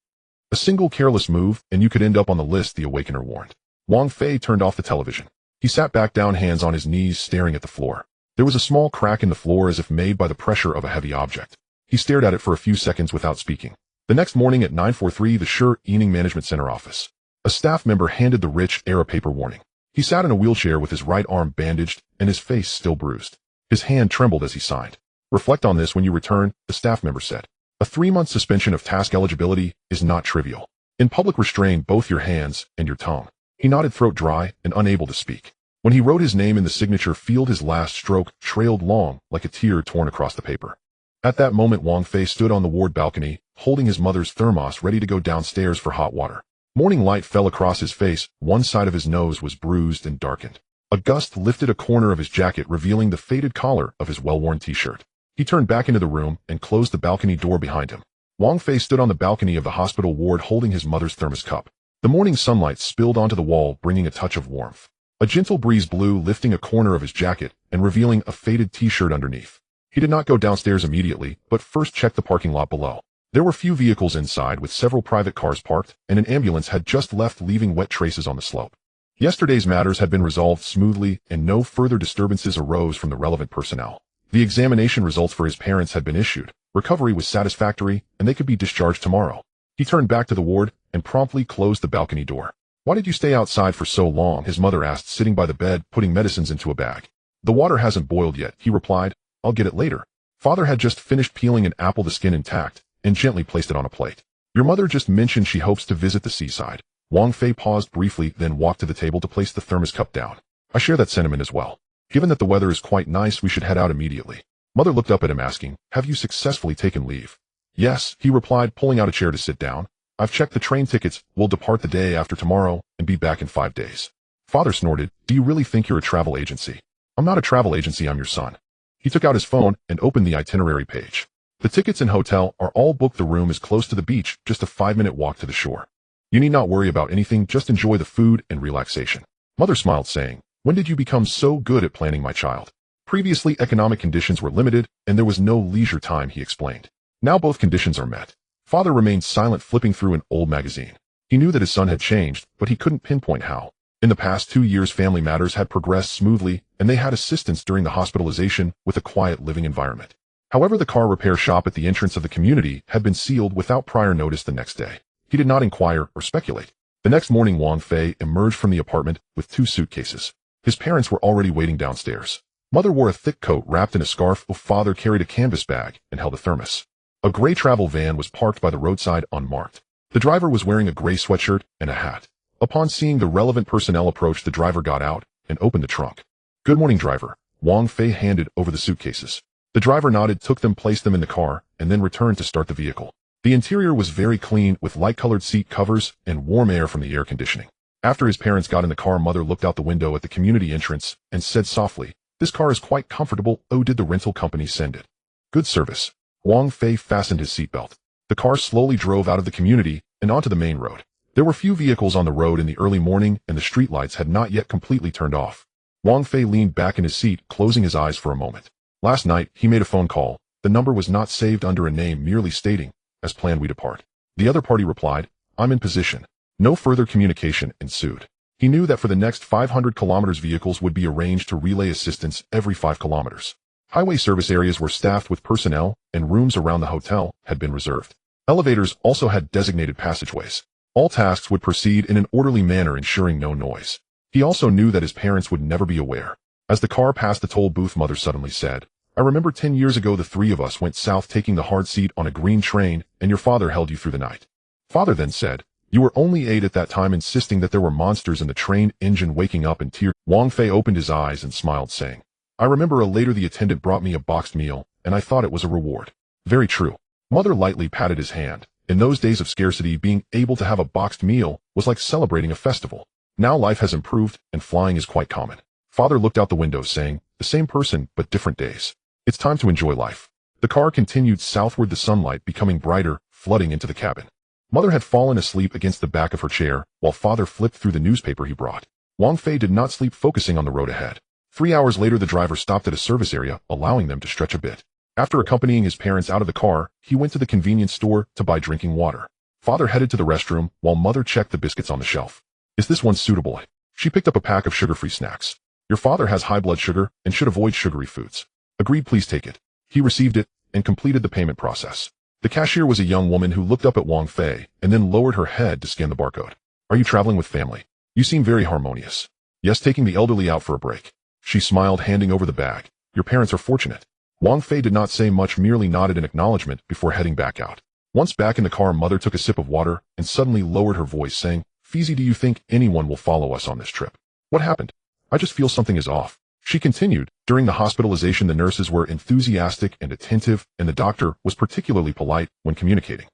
A single careless move and you could end up on the list," the awakener warned. Wang Fei turned off the television. He sat back down, hands on his knees, staring at the floor. There was a small crack in the floor as if made by the pressure of a heavy object. He stared at it for a few seconds without speaking. The next morning at 9:43, the Ening Management Center office. A staff member handed the rich air a paper warning. He sat in a wheelchair with his right arm bandaged and his face still bruised. His hand trembled as he signed. "Reflect on this when you return," the staff member said. "A 3-month suspension of task eligibility is not trivial. In public, restrain both your hands and your tongue." He nodded, throat dry and unable to speak. When he wrote his name in the signature field, his last stroke trailed long like a tear torn across the paper. At that moment, Wang Fei stood on the ward balcony, holding his mother's thermos ready to go downstairs for hot water. Morning light fell across his face. One side of his nose was bruised and darkened. A gust lifted a corner of his jacket, revealing the faded collar of his well-worn t-shirt. He turned back into the room and closed the balcony door behind him. Wang Fei stood on the balcony of the hospital ward holding his mother's thermos cup. The morning sunlight spilled onto the wall, bringing a touch of warmth. A gentle breeze blew, lifting a corner of his jacket and revealing a faded t-shirt underneath. He did not go downstairs immediately, but first checked the parking lot below. There were few vehicles inside, with several private cars parked, and an ambulance had just left, leaving wet traces on the slope. Yesterday's matters had been resolved smoothly, and no further disturbances arose from the relevant personnel. The examination results for his parents had been issued. Recovery was satisfactory, and they could be discharged tomorrow. He turned back to the ward and promptly closed the balcony door. "Why did you stay outside for so long?" his mother asked, sitting by the bed, putting medicines into a bag. "The water hasn't boiled yet," he replied. "I'll get it later." Father had just finished peeling an apple, the skin intact, and gently placed it on a plate. "Your mother just mentioned she hopes to visit the seaside." Wang Fei paused briefly, then walked to the table to place the thermos cup down. "I share that sentiment as well. Given that the weather is quite nice, we should head out immediately." Mother looked up at him, asking, "Have you successfully taken leave?" "Yes," he replied, pulling out a chair to sit down. "I've checked the train tickets. We'll depart the day after tomorrow and be back in 5 days. Father snorted. "Do you really think you're a travel agency?" "I'm not a travel agency, I'm your son." He took out his phone and opened the itinerary page. "The tickets and hotel are all booked. The room is close to the beach, just a 5-minute walk to the shore. You need not worry about anything, just enjoy the food and relaxation." Mother smiled, saying, "When did you become so good at planning, my child?" "Previously, economic conditions were limited, and there was no leisure time," he explained. "Now both conditions are met." Father remained silent, flipping through an old magazine. He knew that his son had changed, but he couldn't pinpoint how. In the past 2 years, family matters had progressed smoothly, and they had assistance during the hospitalization with a quiet living environment. However, the car repair shop at the entrance of the community had been sealed without prior notice the next day. He did not inquire or speculate. The next morning, Wang Fei emerged from the apartment with 2 suitcases. His parents were already waiting downstairs. Mother wore a thick coat wrapped in a scarf. Father carried a canvas bag and held a thermos. A gray travel van was parked by the roadside unmarked. The driver was wearing a gray sweatshirt and a hat. Upon seeing the relevant personnel approach, the driver got out and opened the trunk. "Good morning, driver." Wang Fei handed over the suitcases. The driver nodded, took them, placed them in the car, and then returned to start the vehicle. The interior was very clean, with light-colored seat covers and warm air from the air conditioning. After his parents got in the car, Mother looked out the window at the community entrance and said softly, This car is quite comfortable. Oh, did the rental company send it? Good service. Wang Fei fastened his seatbelt. The car slowly drove out of the community and onto the main road. There were few vehicles on the road in the early morning, and the streetlights had not yet completely turned off. Wang Fei leaned back in his seat, closing his eyes for a moment. Last night, he made a phone call. The number was not saved under a name, merely stating, "As planned, we depart." The other party replied, "I'm in position." No further communication ensued. He knew that for the next 500 kilometers vehicles would be arranged to relay assistance every 5 kilometers. Highway service areas were staffed with personnel, and rooms around the hotel had been reserved. Elevators also had designated passageways. All tasks would proceed in an orderly manner, ensuring no noise. He also knew that his parents would never be aware. As the car passed the toll booth, Mother suddenly said, "I remember 10 years ago the three of us went south taking the hard seat on a green train, and your father held you through the night." Father then said, "You were only 8 at that time," insisting that there were monsters in the train engine. Waking up in tears, Wang Fei opened his eyes and smiled, saying, "I remember later the attendant brought me a boxed meal, and I thought it was a reward." Very true. Mother lightly patted his hand. In those days of scarcity, being able to have a boxed meal was like celebrating a festival. Now life has improved, and flying is quite common. Father looked out the window, saying, "The same person, but different days. It's time to enjoy life." The car continued southward, the sunlight becoming brighter, flooding into the cabin. Mother had fallen asleep against the back of her chair, while Father flipped through the newspaper he brought. Wang Fei did not sleep, focusing on the road ahead. 3 hours later, the driver stopped at a service area, allowing them to stretch a bit. After accompanying his parents out of the car, he went to the convenience store to buy drinking water. Father headed to the restroom, while Mother checked the biscuits on the shelf. "Is this one suitable?" She picked up a pack of sugar-free snacks. "Your father has high blood sugar and should avoid sugary foods." "Agreed, please take it." He received it and completed the payment process. The cashier was a young woman who looked up at Wang Fei and then lowered her head to scan the barcode. "Are you traveling with family? You seem very harmonious." "Yes, taking the elderly out for a break." She smiled, handing over the bag. "Your parents are fortunate." Wang Fei did not say much, merely nodded in acknowledgement before heading back out. Once back in the car, Mother took a sip of water and suddenly lowered her voice, saying, "Fizi, do you think anyone will follow us on this trip?" "What happened?" "I just feel something is off." She continued, "During the hospitalization, the nurses were enthusiastic and attentive, and the doctor was particularly polite when communicating.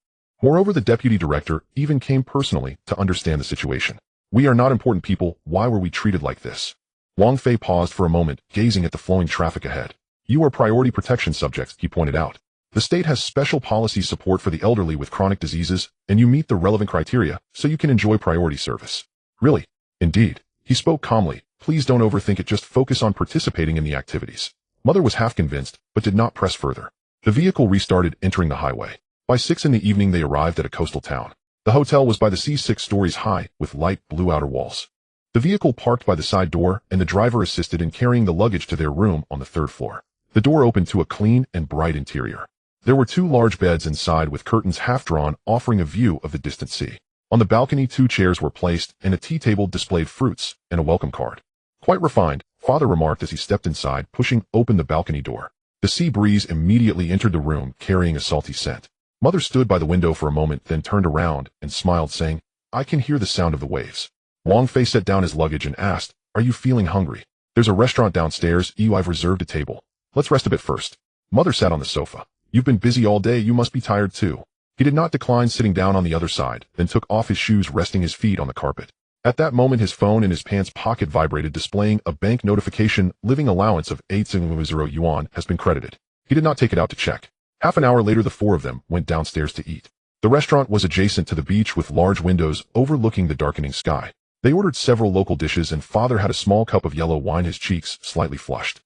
Moreover, the deputy director even came personally to understand the situation. We are not important people. Why were we treated like this?" Wang Fei paused for a moment, gazing at the flowing traffic ahead. "You are priority protection subjects," he pointed out. "The state has special policy support for the elderly with chronic diseases, and you meet the relevant criteria, so you can enjoy priority service." "Really?" "Indeed." He spoke calmly. "Please don't overthink it, just focus on participating in the activities." Mother was half convinced, but did not press further. The vehicle restarted, entering the highway. By 6 in the evening they arrived at a coastal town. The hotel was by the sea, 6 stories high, with light blue outer walls. The vehicle parked by the side door, and the driver assisted in carrying the luggage to their room on the 3rd floor. The door opened to a clean and bright interior. There were 2 large beds inside with curtains half drawn, offering a view of the distant sea. On the balcony 2 chairs were placed, and a tea table displayed fruits and a welcome card. "Quite refined," Father remarked as he stepped inside, pushing open the balcony door. The sea breeze immediately entered the room, carrying a salty scent. Mother stood by the window for a moment, then turned around and smiled, saying, "I can hear the sound of the waves." Wang Fei set down his luggage and asked, "Are you feeling hungry? There's a restaurant downstairs. I've reserved a table. Let's rest a bit first." Mother sat on the sofa. "You've been busy all day. You must be tired too." He did not decline, sitting down on the other side, then took off his shoes, resting his feet on the carpet. At that moment his phone in his pants pocket vibrated, displaying a bank notification. Living allowance of 800 yuan has been credited. He did not take it out to check. Half an hour later the 4 of them went downstairs to eat. The restaurant was adjacent to the beach with large windows overlooking the darkening sky. They ordered several local dishes, and Father had a small cup of yellow wine, his cheeks slightly flushed.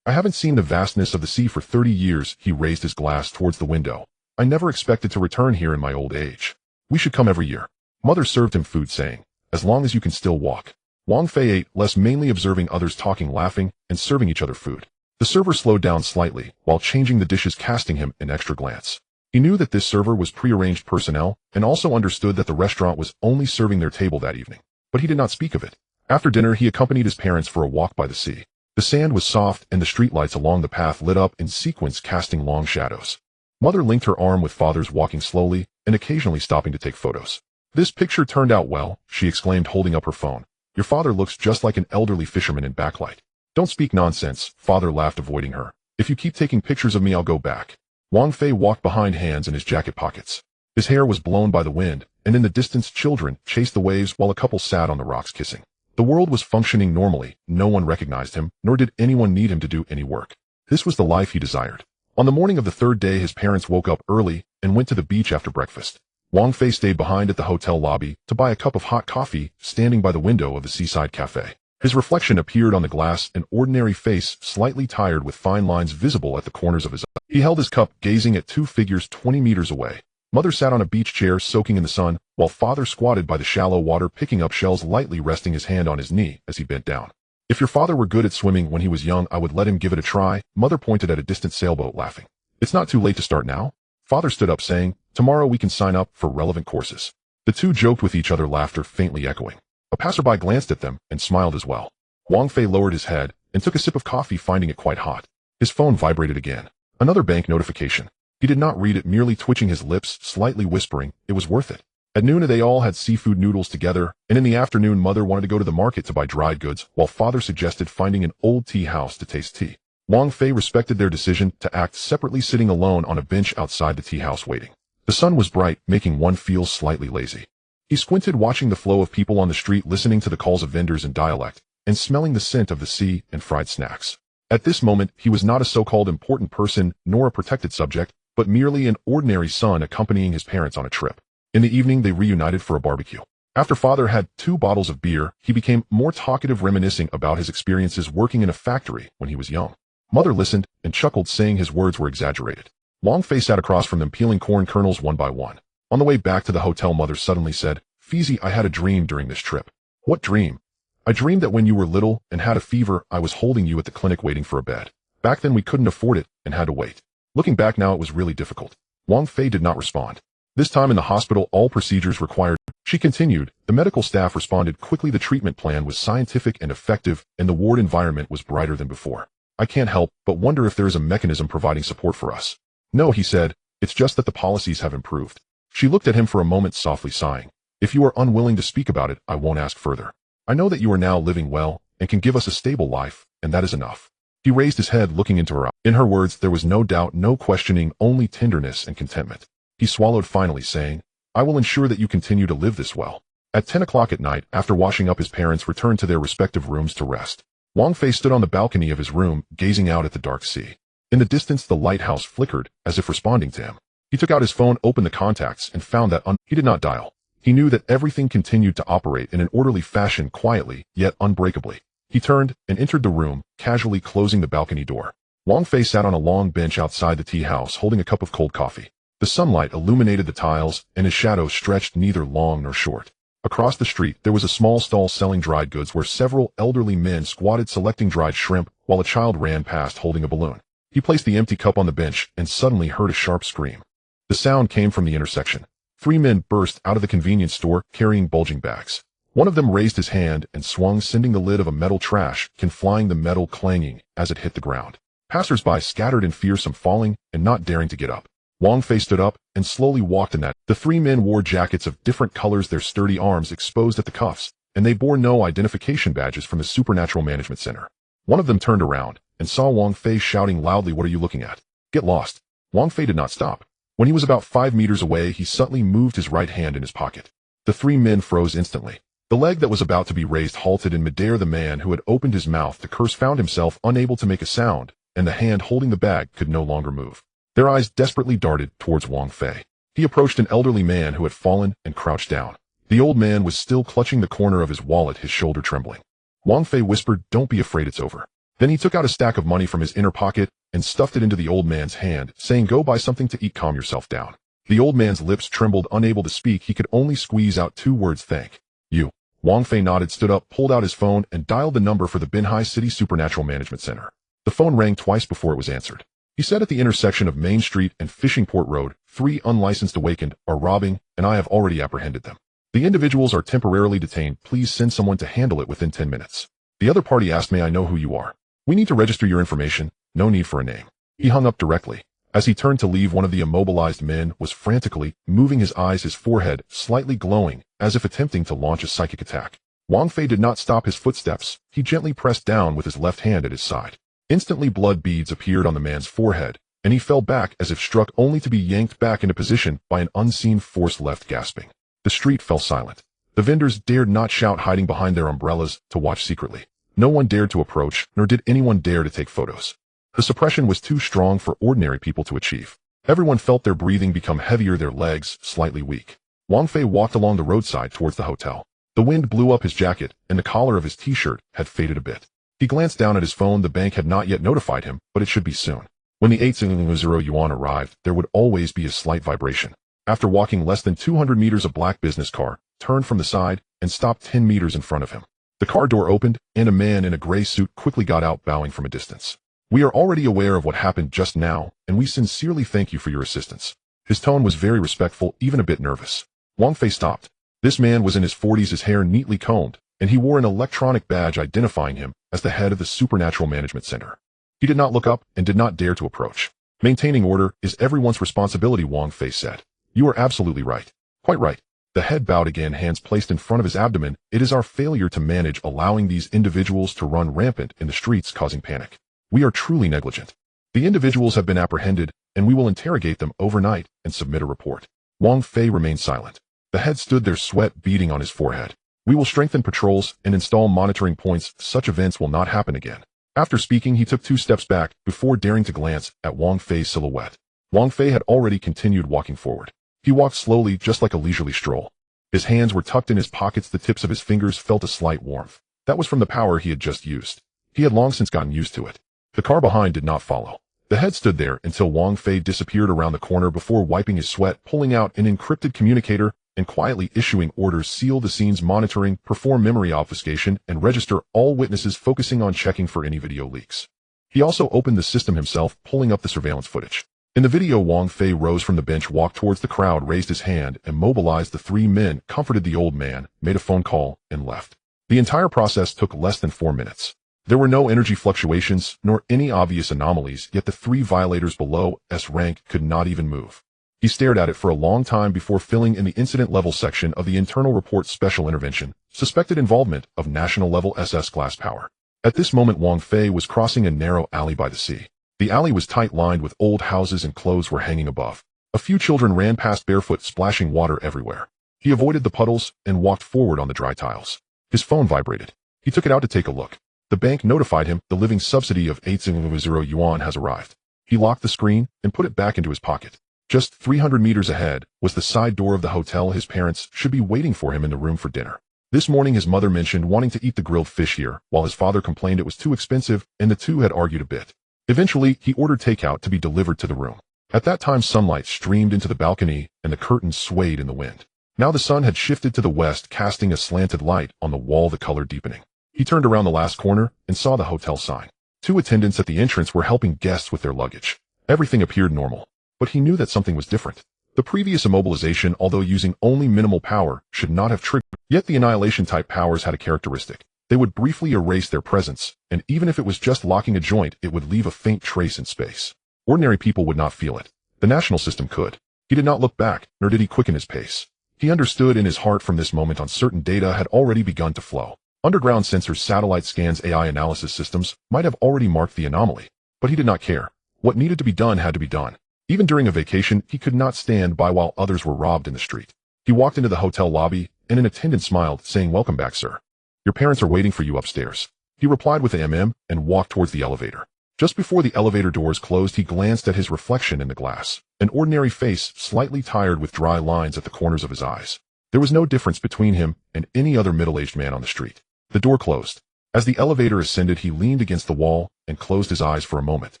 "I haven't seen the vastness of the sea for 30 years, he raised his glass towards the window. "I never expected to return here in my old age. We should come every year." Mother served him food, saying, "As long as you can still walk." Wang Fei ate less, mainly observing others talking, laughing, and serving each other food. The server slowed down slightly, while changing the dishes, casting him an extra glance. He knew that this server was prearranged personnel, and also understood that the restaurant was only serving their table that evening. But he did not speak of it. After dinner he accompanied his parents for a walk by the sea. The sand was soft, and the streetlights along the path lit up in sequence, casting long shadows. Mother linked her arm with Father's, walking slowly, and occasionally stopping to take photos. "This picture turned out well," she exclaimed, holding up her phone. "Your father looks just like an elderly fisherman in backlight." "Don't speak nonsense," Father laughed, avoiding her. "If you keep taking pictures of me, I'll go back." Wang Fei walked behind, hands in his jacket pockets. His hair was blown by the wind, and in the distance children chased the waves while a couple sat on the rocks kissing. The world was functioning normally, no one recognized him, nor did anyone need him to do any work. This was the life he desired. On the morning of the third day, his parents woke up early and went to the beach after breakfast. Wang Fei stayed behind at the hotel lobby to buy a cup of hot coffee, standing by the window of the seaside cafe. His reflection appeared on the glass, an ordinary face, slightly tired with fine lines visible at the corners of his eyes. He held his cup, gazing at two figures 20 meters away. Mother sat on a beach chair soaking in the sun, while father squatted by the shallow water picking up shells, lightly resting his hand on his knee as he bent down. If your father were good at swimming when he was young, I would let him give it a try, Mother pointed at a distant sailboat, laughing. It's not too late to start now? Father stood up, saying, tomorrow we can sign up for relevant courses. The two joked with each other, laughter faintly echoing. A passerby glanced at them and smiled as well. Wang Fei lowered his head and took a sip of coffee, finding it quite hot. His phone vibrated again. Another bank notification. He did not read it, merely twitching his lips, slightly whispering, it was worth it. At noon they all had seafood noodles together, and in the afternoon Mother wanted to go to the market to buy dried goods, while Father suggested finding an old tea house to taste tea. Wang Fei respected their decision to act separately, sitting alone on a bench outside the tea house waiting. The sun was bright, making one feel slightly lazy. He squinted, watching the flow of people on the street, listening to the calls of vendors in dialect, and smelling the scent of the sea and fried snacks. At this moment, he was not a so-called important person nor a protected subject, but merely an ordinary son accompanying his parents on a trip. In the evening, they reunited for a barbecue. After Father had 2 bottles of beer, he became more talkative, reminiscing about his experiences working in a factory when he was young. Mother listened and chuckled, saying his words were exaggerated. Wang Fei sat across from them, peeling corn kernels one by one. On the way back to the hotel, Mother suddenly said, Feezy, I had a dream during this trip. What dream? I dreamed that when you were little and had a fever, I was holding you at the clinic waiting for a bed. Back then we couldn't afford it and had to wait. Looking back now, it was really difficult. Wang Fei did not respond. This time in the hospital, all procedures required. She continued, the medical staff responded quickly. The treatment plan was scientific and effective, and the ward environment was brighter than before. I can't help but wonder if there is a mechanism providing support for us. No, he said, it's just that the policies have improved. She looked at him for a moment, softly sighing. If you are unwilling to speak about it, I won't ask further. I know that you are now living well and can give us a stable life, and that is enough. He raised his head, looking into her eyes. In her words, there was no doubt, no questioning, only tenderness and contentment. He swallowed, finally saying, I will ensure that you continue to live this well. At 10 o'clock at night, after washing up, his parents returned to their respective rooms to rest. Wang Fei stood on the balcony of his room, gazing out at the dark sea. In the distance, the lighthouse flickered, as if responding to him. He took out his phone, opened the contacts, and found that he did not dial. He knew that everything continued to operate in an orderly fashion, quietly, yet unbreakably. He turned and entered the room, casually closing the balcony door. Wang Fei sat on a long bench outside the tea house, holding a cup of cold coffee. The sunlight illuminated the tiles, and his shadow stretched neither long nor short. Across the street, there was a small stall selling dried goods where several elderly men squatted selecting dried shrimp, while a child ran past holding a balloon. He placed the empty cup on the bench and suddenly heard a sharp scream. The sound came from the intersection. 3 men burst out of the convenience store, carrying bulging bags. One of them raised his hand and swung, sending the lid of a metal trash can flying, the metal clanging as it hit the ground. Passers-by scattered in fearsome, falling and not daring to get up. Wang Fei stood up and slowly walked in that. The 3 men wore jackets of different colors, their sturdy arms exposed at the cuffs, and they bore no identification badges from the Supernatural Management Center. One of them turned around and saw Wang Fei, shouting loudly, what are you looking at? Get lost. Wang Fei did not stop. When he was about 5 meters away, he suddenly moved his right hand in his pocket. The 3 men froze instantly. The leg that was about to be raised halted in midair. The man who had opened his mouth to curse found himself unable to make a sound, and the hand holding the bag could no longer move. Their eyes desperately darted towards Wang Fei. He approached an elderly man who had fallen and crouched down. The old man was still clutching the corner of his wallet, his shoulder trembling. Wang Fei whispered, don't be afraid, it's over. Then he took out a stack of money from his inner pocket and stuffed it into the old man's hand, saying, go buy something to eat, calm yourself down. The old man's lips trembled, unable to speak. He could only squeeze out 2 words, thank you. Wang Fei nodded, stood up, pulled out his phone, and dialed the number for the Binhai City Supernatural Management Center. The phone rang twice before it was answered. He said, at the intersection of Main Street and Fishing Port Road, 3 unlicensed awakened are robbing, and I have already apprehended them. The individuals are temporarily detained. Please send someone to handle it within 10 minutes. The other party asked, may I know who you are? We need to register your information. No need for a name. He hung up directly. As he turned to leave, one of the immobilized men was frantically moving his eyes, his forehead slightly glowing, as if attempting to launch a psychic attack. Wang Fei did not stop his footsteps. He gently pressed down with his left hand at his side. Instantly, blood beads appeared on the man's forehead, and he fell back as if struck, only to be yanked back into position by an unseen force, left gasping. The street fell silent. The vendors dared not shout, hiding behind their umbrellas to watch secretly. No one dared to approach, nor did anyone dare to take photos. The suppression was too strong for ordinary people to achieve. Everyone felt their breathing become heavier, their legs slightly weak. Wang Fei walked along the roadside towards the hotel. The wind blew up his jacket, and the collar of his t-shirt had faded a bit. He glanced down at his phone. The bank had not yet notified him, but it should be soon. When the 800 yuan arrived, there would always be a slight vibration. After walking less than 200 meters, a black business car turned from the side and stopped 10 meters in front of him. The car door opened, and a man in a gray suit quickly got out, bowing from a distance. "We are already aware of what happened just now, and we sincerely thank you for your assistance." His tone was very respectful, even a bit nervous. Wang Fei stopped. This man was in his 40s, his hair neatly combed, and he wore an electronic badge identifying him as the head of the Supernatural Management Center. He did not look up and did not dare to approach. "Maintaining order is everyone's responsibility," Wang Fei said. "You are absolutely right." "Quite right." The head bowed again, hands placed in front of his abdomen. "It is our failure to manage, allowing these individuals to run rampant in the streets, causing panic. We are truly negligent. The individuals have been apprehended, and we will interrogate them overnight and submit a report." Wang Fei remained silent. The head stood there, sweat beading on his forehead. "We will strengthen patrols and install monitoring points. Such events will not happen again." After speaking, he took 2 steps back before daring to glance at Wang Fei's silhouette. Wang Fei had already continued walking forward. He walked slowly, just like a leisurely stroll. His hands were tucked in his pockets. The tips of his fingers felt a slight warmth. That was from the power he had just used. He had long since gotten used to it. The car behind did not follow. The head stood there until Wang Fei disappeared around the corner before wiping his sweat, pulling out an encrypted communicator, and quietly issuing orders: seal the scenes, monitoring, perform memory obfuscation, and register all witnesses, focusing on checking for any video leaks. He also opened the system himself, pulling up the surveillance footage. In the video, Wang Fei rose from the bench, walked towards the crowd, raised his hand, and mobilized the 3 men, comforted the old man, made a phone call, and left. The entire process took less than 4 minutes. There were no energy fluctuations, nor any obvious anomalies, yet the 3 violators below S-Rank could not even move. He stared at it for a long time before filling in the incident level section of the internal report: special intervention, suspected involvement of national level SS class power. At this moment, Wang Fei was crossing a narrow alley by the sea. The alley was tight, lined with old houses, and clothes were hanging above. A few children ran past barefoot, splashing water everywhere. He avoided the puddles and walked forward on the dry tiles. His phone vibrated. He took it out to take a look. The bank notified him the living subsidy of 800 yuan has arrived. He locked the screen and put it back into his pocket. Just 300 meters ahead was the side door of the hotel. His parents should be waiting for him in the room for dinner. This morning his mother mentioned wanting to eat the grilled fish here, while his father complained it was too expensive, and the two had argued a bit. Eventually, he ordered takeout to be delivered to the room. At that time, sunlight streamed into the balcony, and the curtains swayed in the wind. Now the sun had shifted to the west, casting a slanted light on the wall, the color deepening. He turned around the last corner and saw the hotel sign. 2 attendants at the entrance were helping guests with their luggage. Everything appeared normal, but he knew that something was different. The previous immobilization, although using only minimal power, should not have triggered. Yet the annihilation-type powers had a characteristic. They would briefly erase their presence, and even if it was just locking a joint, it would leave a faint trace in space. Ordinary people would not feel it. The national system could. He did not look back, nor did he quicken his pace. He understood in his heart from this moment on certain data had already begun to flow. Underground sensors, satellite scans, AI analysis systems might have already marked the anomaly. But he did not care. What needed to be done had to be done. Even during a vacation, he could not stand by while others were robbed in the street. He walked into the hotel lobby, and an attendant smiled, saying, "Welcome back, sir. Your parents are waiting for you upstairs." He replied with a and walked towards the elevator. Just before the elevator doors closed, he glanced at his reflection in the glass. An ordinary face, slightly tired with dry lines at the corners of his eyes. There was no difference between him and any other middle-aged man on the street. The door closed. As the elevator ascended, he leaned against the wall and closed his eyes for a moment.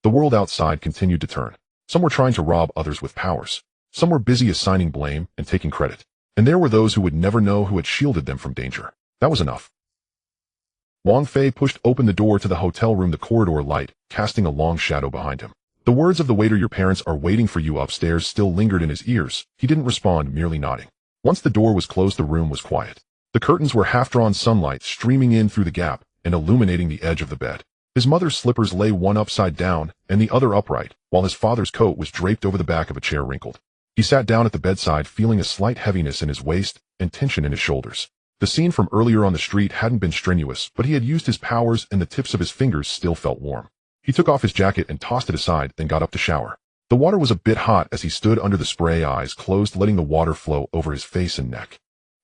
The world outside continued to turn. Some were trying to rob others with powers. Some were busy assigning blame and taking credit. And there were those who would never know who had shielded them from danger. That was enough. Wang Fei pushed open the door to the hotel room, the corridor light casting a long shadow behind him. The words of the waiter, "Your parents are waiting for you upstairs," still lingered in his ears. He didn't respond, merely nodding. Once the door was closed, the room was quiet. The curtains were half-drawn, sunlight streaming in through the gap and illuminating the edge of the bed. His mother's slippers lay one upside down and the other upright, while his father's coat was draped over the back of a chair, wrinkled. He sat down at the bedside, feeling a slight heaviness in his waist and tension in his shoulders. The scene from earlier on the street hadn't been strenuous, but he had used his powers and the tips of his fingers still felt warm. He took off his jacket and tossed it aside, then got up to shower. The water was a bit hot as he stood under the spray, eyes closed, letting the water flow over his face and neck.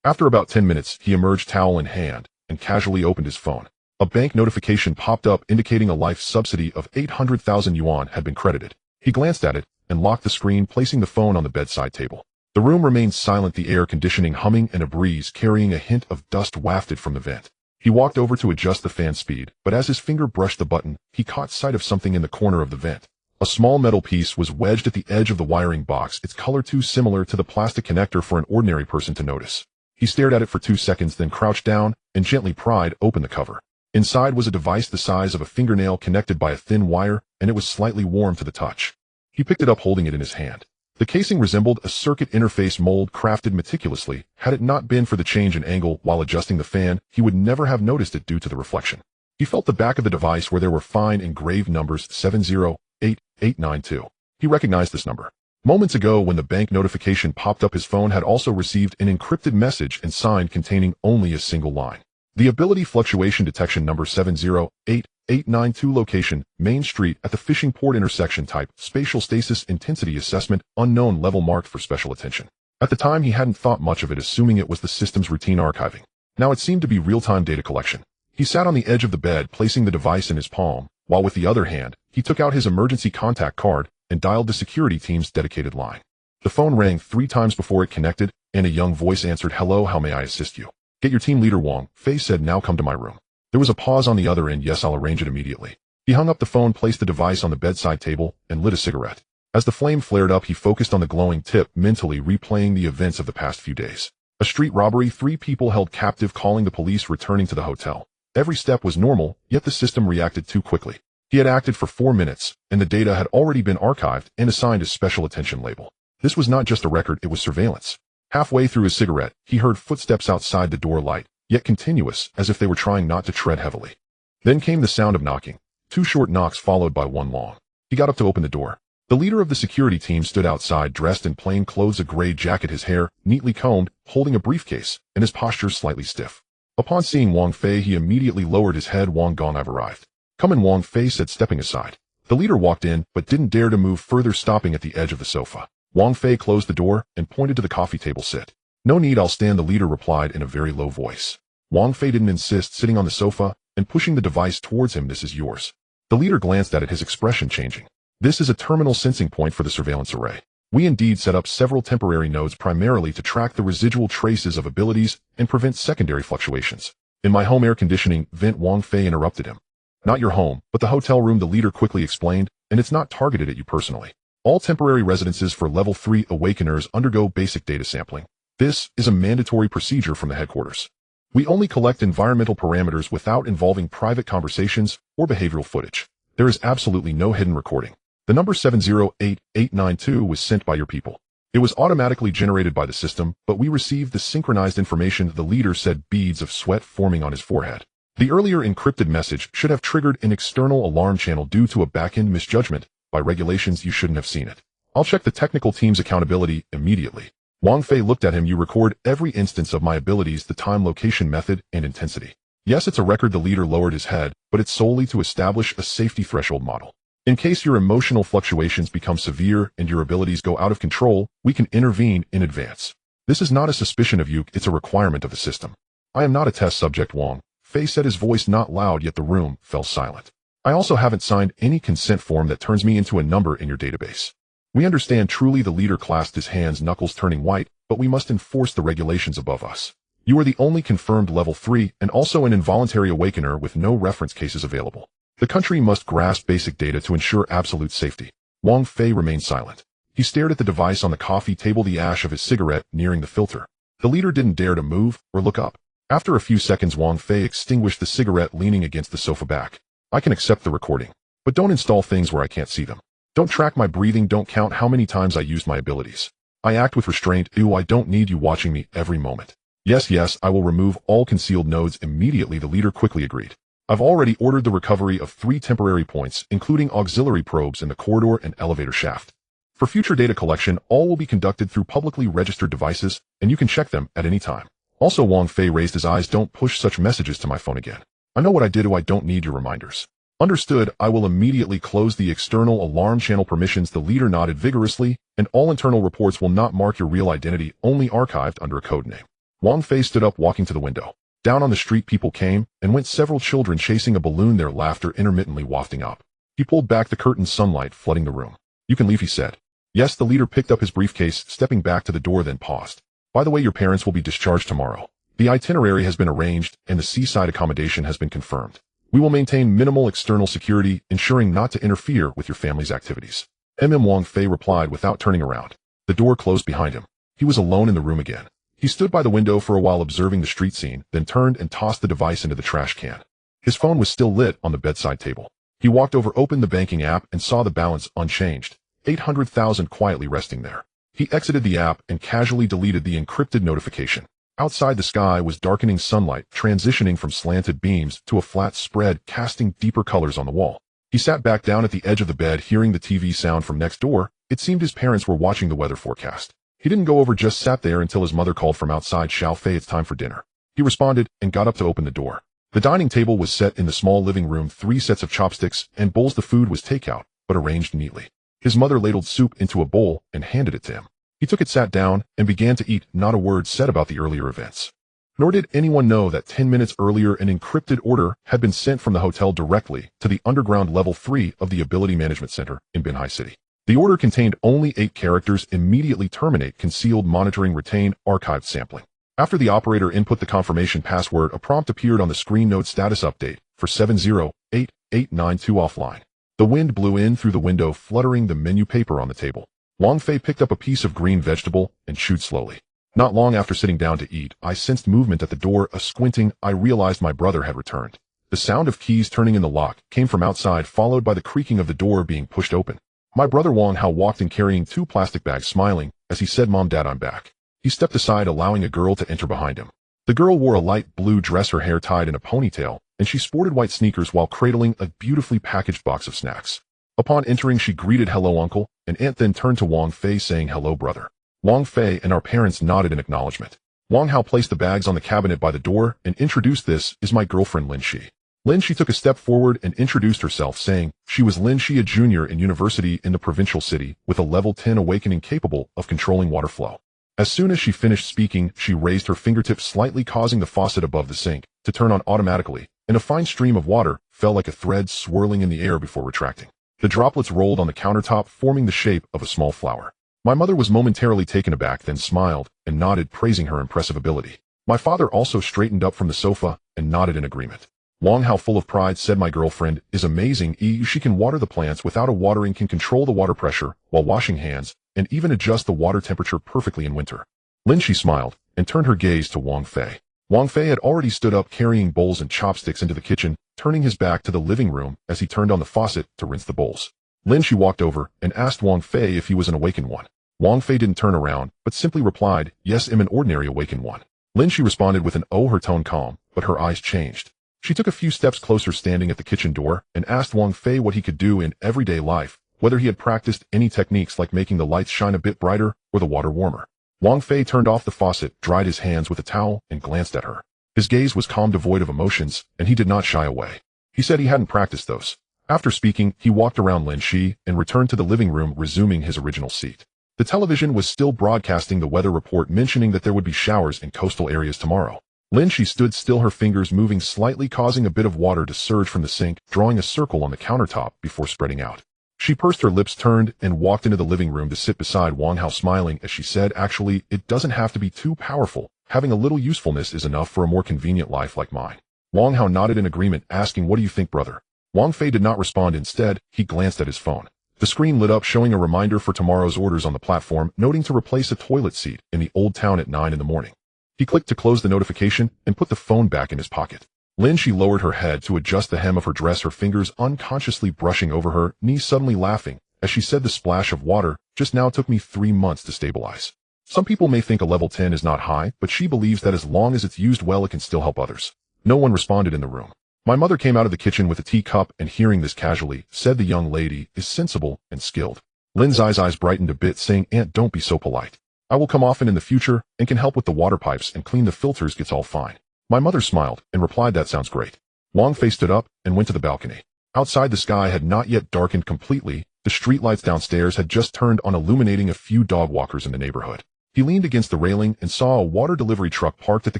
After about 10 minutes, he emerged towel in hand and casually opened his phone. A bank notification popped up indicating a life subsidy of 800,000 yuan had been credited. He glanced at it and locked the screen, placing the phone on the bedside table. The room remained silent, the air conditioning humming and a breeze carrying a hint of dust wafted from the vent. He walked over to adjust the fan speed, but as his finger brushed the button, he caught sight of something in the corner of the vent. A small metal piece was wedged at the edge of the wiring box, its color too similar to the plastic connector for an ordinary person to notice. He stared at it for 2 seconds, then crouched down and gently pried open the cover. Inside was a device the size of a fingernail connected by a thin wire, and it was slightly warm to the touch. He picked it up, holding it in his hand. The casing resembled a circuit interface mold crafted meticulously. Had it not been for the change in angle while adjusting the fan, he would never have noticed it due to the reflection. He felt the back of the device where there were fine engraved numbers 708892. He recognized this number. Moments ago, when the bank notification popped up, his phone had also received an encrypted message and signed containing only a single line. The ability fluctuation detection number 708892, location, Main Street at the fishing port intersection, type, spatial stasis intensity assessment, unknown, level marked for special attention. At the time, he hadn't thought much of it, assuming it was the system's routine archiving. Now it seemed to be real-time data collection. He sat on the edge of the bed, placing the device in his palm, while with the other hand, he took out his emergency contact card and dialed the security team's dedicated line. The phone rang 3 times before it connected, and a young voice answered. "Hello, how may I assist you?" "Get your team leader, Wang Fei said. Now come to my room." There was a pause on the other end. "Yes, I'll arrange it immediately." He hung up the phone, placed the device on the bedside table, and lit a cigarette. As the flame flared up, he focused on the glowing tip, mentally replaying the events of the past few days. A street robbery, 3 people held captive, calling the police, returning to the hotel. Every step was normal, yet the system reacted too quickly. He had acted for 4 minutes, and the data had already been archived and assigned a special attention label. This was not just a record, it was surveillance. Halfway through his cigarette, he heard footsteps outside the door, light, yet continuous, as if they were trying not to tread heavily. Then came the sound of knocking. 2 short knocks followed by 1 long. He got up to open the door. The leader of the security team stood outside, dressed in plain clothes, a gray jacket, his hair neatly combed, holding a briefcase, and his posture slightly stiff. Upon seeing Wang Fei, he immediately lowered his head. "Wang Gong, I've arrived." "Come in," Wang Fei said, stepping aside. The leader walked in, but didn't dare to move further, stopping at the edge of the sofa. Wang Fei closed the door and pointed to the coffee table. "Sit." "No need, I'll stand," the leader replied in a very low voice. Wang Fei didn't insist, sitting on the sofa and pushing the device towards him. "This is yours." The leader glanced at it, his expression changing. "This is a terminal sensing point for the surveillance array. We indeed set up several temporary nodes primarily to track the residual traces of abilities and prevent secondary fluctuations. In my home air conditioning vent," Wang Fei interrupted him. "Not your home, but the hotel room," the leader quickly explained, "and it's not targeted at you personally. All temporary residences for level 3 awakeners undergo basic data sampling. This is a mandatory procedure from the headquarters. We only collect environmental parameters without involving private conversations or behavioral footage. There is absolutely no hidden recording. The number 708892 was sent by your people. It was automatically generated by the system, but we received the synchronized information," the leader said, beads of sweat forming on his forehead. "The earlier encrypted message should have triggered an external alarm channel due to a back-end misjudgment. By regulations, you shouldn't have seen it. I'll check the technical team's accountability immediately." Wang Fei looked at him. "You record every instance of my abilities, the time, location, method, and intensity." "Yes, it's a record," the leader lowered his head, "but it's solely to establish a safety threshold model. In case your emotional fluctuations become severe and your abilities go out of control, we can intervene in advance. This is not a suspicion of you, it's a requirement of the system." "I am not a test subject," Wang Fei said, his voice not loud, yet the room fell silent. "I also haven't signed any consent form that turns me into a number in your database." "We understand." Truly, the leader clasped his hands, knuckles turning white, "but we must enforce the regulations above us. You are the only confirmed level 3 and also an involuntary awakener with no reference cases available. The country must grasp basic data to ensure absolute safety." Wang Fei remained silent. He stared at the device on the coffee table, the ash of his cigarette nearing the filter. The leader didn't dare to move or look up. After a few seconds, Wang Fei extinguished the cigarette, leaning against the sofa back. "I can accept the recording, but don't install things where I can't see them. Don't track my breathing, don't count how many times I used my abilities. I act with restraint. I don't need you watching me every moment." Yes, I will remove all concealed nodes immediately," the leader quickly agreed. "I've already ordered the recovery of 3 temporary points, including auxiliary probes in the corridor and elevator shaft. For future data collection, all will be conducted through publicly registered devices, and you can check them at any time." Also, Wang Fei raised his eyes. "Don't push such messages to my phone again. I know what I did. I don't need your reminders." "Understood. I will immediately close the external alarm channel permissions," the leader nodded vigorously, "and all internal reports will not mark your real identity, only archived under a code name." Wang Fei stood up, walking to the window. Down on the street, people came and went, several children chasing a balloon, their laughter intermittently wafting up. He pulled back the curtain, sunlight flooding the room. "You can leave," he said. "Yes." The leader picked up his briefcase, stepping back to the door, then paused. "By the way, your parents will be discharged tomorrow. The itinerary has been arranged and the seaside accommodation has been confirmed. We will maintain minimal external security, ensuring not to interfere with your family's activities." Wang Fei replied without turning around. The door closed behind him. He was alone in the room again. He stood by the window for a while, observing the street scene, then turned and tossed the device into the trash can. His phone was still lit on the bedside table. He walked over, opened the banking app, and saw the balance unchanged, 800,000 quietly resting there. He exited the app and casually deleted the encrypted notification. Outside, the sky was darkening, sunlight transitioning from slanted beams to a flat spread, casting deeper colors on the wall. He sat back down at the edge of the bed, hearing the TV sound from next door. It seemed his parents were watching the weather forecast. He didn't go over, just sat there until his mother called from outside. "Xiao Fei, it's time for dinner." He responded and got up to open the door. The dining table was set in the small living room, 3 sets of chopsticks and bowls. The food was takeout, but arranged neatly. His mother ladled soup into a bowl and handed it to him. He took it, sat down, and began to eat. Not a word said about the earlier events. Nor did anyone know that 10 minutes earlier an encrypted order had been sent from the hotel directly to the underground level 3 of the Ability Management Center in Binhai City. The order contained only 8 characters: immediately terminate, concealed monitoring, retain, archived sampling. After the operator input the confirmation password, a prompt appeared on the screen: node status update for 708892 offline. The wind blew in through the window, fluttering the menu paper on the table. Wang Fei picked up a piece of green vegetable and chewed slowly. Not long after sitting down to eat, I sensed movement at the door. Squinting, I realized my brother had returned. The sound of keys turning in the lock came from outside, followed by the creaking of the door being pushed open. My brother Wang Hao walked in, carrying 2 plastic bags, smiling as he said, "Mom, Dad, I'm back." He stepped aside, allowing a girl to enter behind him. The girl wore a light blue dress, her hair tied in a ponytail, and she sported white sneakers while cradling a beautifully packaged box of snacks. Upon entering, she greeted, "Hello, uncle," and aunt, then turned to Wang Fei saying, "Hello, brother." Wang Fei and our parents nodded in acknowledgement. Wang Hao placed the bags on the cabinet by the door and introduced, "This is my girlfriend, Lin Shi." Lin Shi took a step forward and introduced herself, saying she was Lin Shi, a junior in university in the provincial city with a level 10 awakening capable of controlling water flow. As soon as she finished speaking, she raised her fingertips slightly, causing the faucet above the sink to turn on automatically, and a fine stream of water fell like a thread, swirling in the air before retracting. The droplets rolled on the countertop, forming the shape of a small flower. My mother was momentarily taken aback, then smiled and nodded, praising her impressive ability. My father also straightened up from the sofa and nodded in agreement. Wang Hao, full of pride, said, "My girlfriend is amazing. She can water the plants without a watering, can control the water pressure while washing hands, and even adjust the water temperature perfectly in winter." Lin Shi smiled and turned her gaze to Wang Fei. Wang Fei had already stood up, carrying bowls and chopsticks into the kitchen, turning his back to the living room as he turned on the faucet to rinse the bowls. Lin Shi walked over and asked Wang Fei if he was an awakened one. Wang Fei didn't turn around, but simply replied, "Yes, I'm an ordinary awakened one." Lin Shi responded with an "oh," her tone calm, but her eyes changed. She took a few steps closer, standing at the kitchen door, and asked Wang Fei what he could do in everyday life, whether he had practiced any techniques like making the lights shine a bit brighter or the water warmer. Wang Fei turned off the faucet, dried his hands with a towel, and glanced at her. His gaze was calm, devoid of emotions, and he did not shy away. He said he hadn't practiced those. After speaking, he walked around Lin Shi and returned to the living room, resuming his original seat. The television was still broadcasting the weather report, mentioning that there would be showers in coastal areas tomorrow. Lin Shi stood still, her fingers moving slightly, causing a bit of water to surge from the sink, drawing a circle on the countertop before spreading out. She pursed her lips, turned, and walked into the living room to sit beside Wang Hao, smiling as she said, "Actually, it doesn't have to be too powerful. Having a little usefulness is enough for a more convenient life like mine." Wang Hao nodded in agreement, asking, "What do you think, brother?" Wang Fei did not respond. Instead, he glanced at his phone. The screen lit up, showing a reminder for tomorrow's orders on the platform, noting to replace a toilet seat in the old town at 9 in the morning. He clicked to close the notification and put the phone back in his pocket. Lin Shi lowered her head to adjust the hem of her dress, her fingers unconsciously brushing over her knees, suddenly laughing as she said, "The splash of water just now took me 3 months to stabilize." Some people may think a level 10 is not high, but she believes that as long as it's used well, it can still help others. No one responded in the room. My mother came out of the kitchen with a teacup and, hearing this casually, said, "The young lady is sensible and skilled." Lin's eyes brightened a bit, saying, "Aunt, don't be so polite. I will come often in the future and can help with the water pipes and clean the filters, gets all fine." My mother smiled and replied, "That sounds great." Wang Fei stood up and went to the balcony. Outside, the sky had not yet darkened completely. The streetlights downstairs had just turned on, illuminating a few dog walkers in the neighborhood. He leaned against the railing and saw a water delivery truck parked at the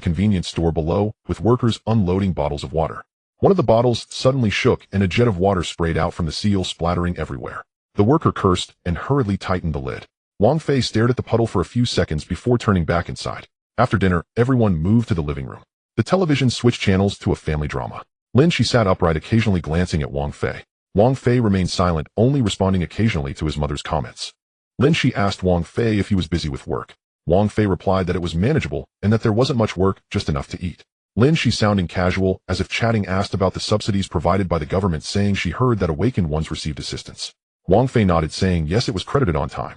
convenience store below, with workers unloading bottles of water. One of the bottles suddenly shook and a jet of water sprayed out from the seal, splattering everywhere. The worker cursed and hurriedly tightened the lid. Wang Fei stared at the puddle for a few seconds before turning back inside. After dinner, everyone moved to the living room. The television switched channels to a family drama. She sat upright, occasionally glancing at Wang Fei. Wang Fei remained silent, only responding occasionally to his mother's comments. She asked Wang Fei if he was busy with work. Wang Fei replied that it was manageable and that there wasn't much work, just enough to eat. She sounding casual, as if chatting, asked about the subsidies provided by the government, saying she heard that awakened ones received assistance. Wang Fei nodded, saying yes, it was credited on time.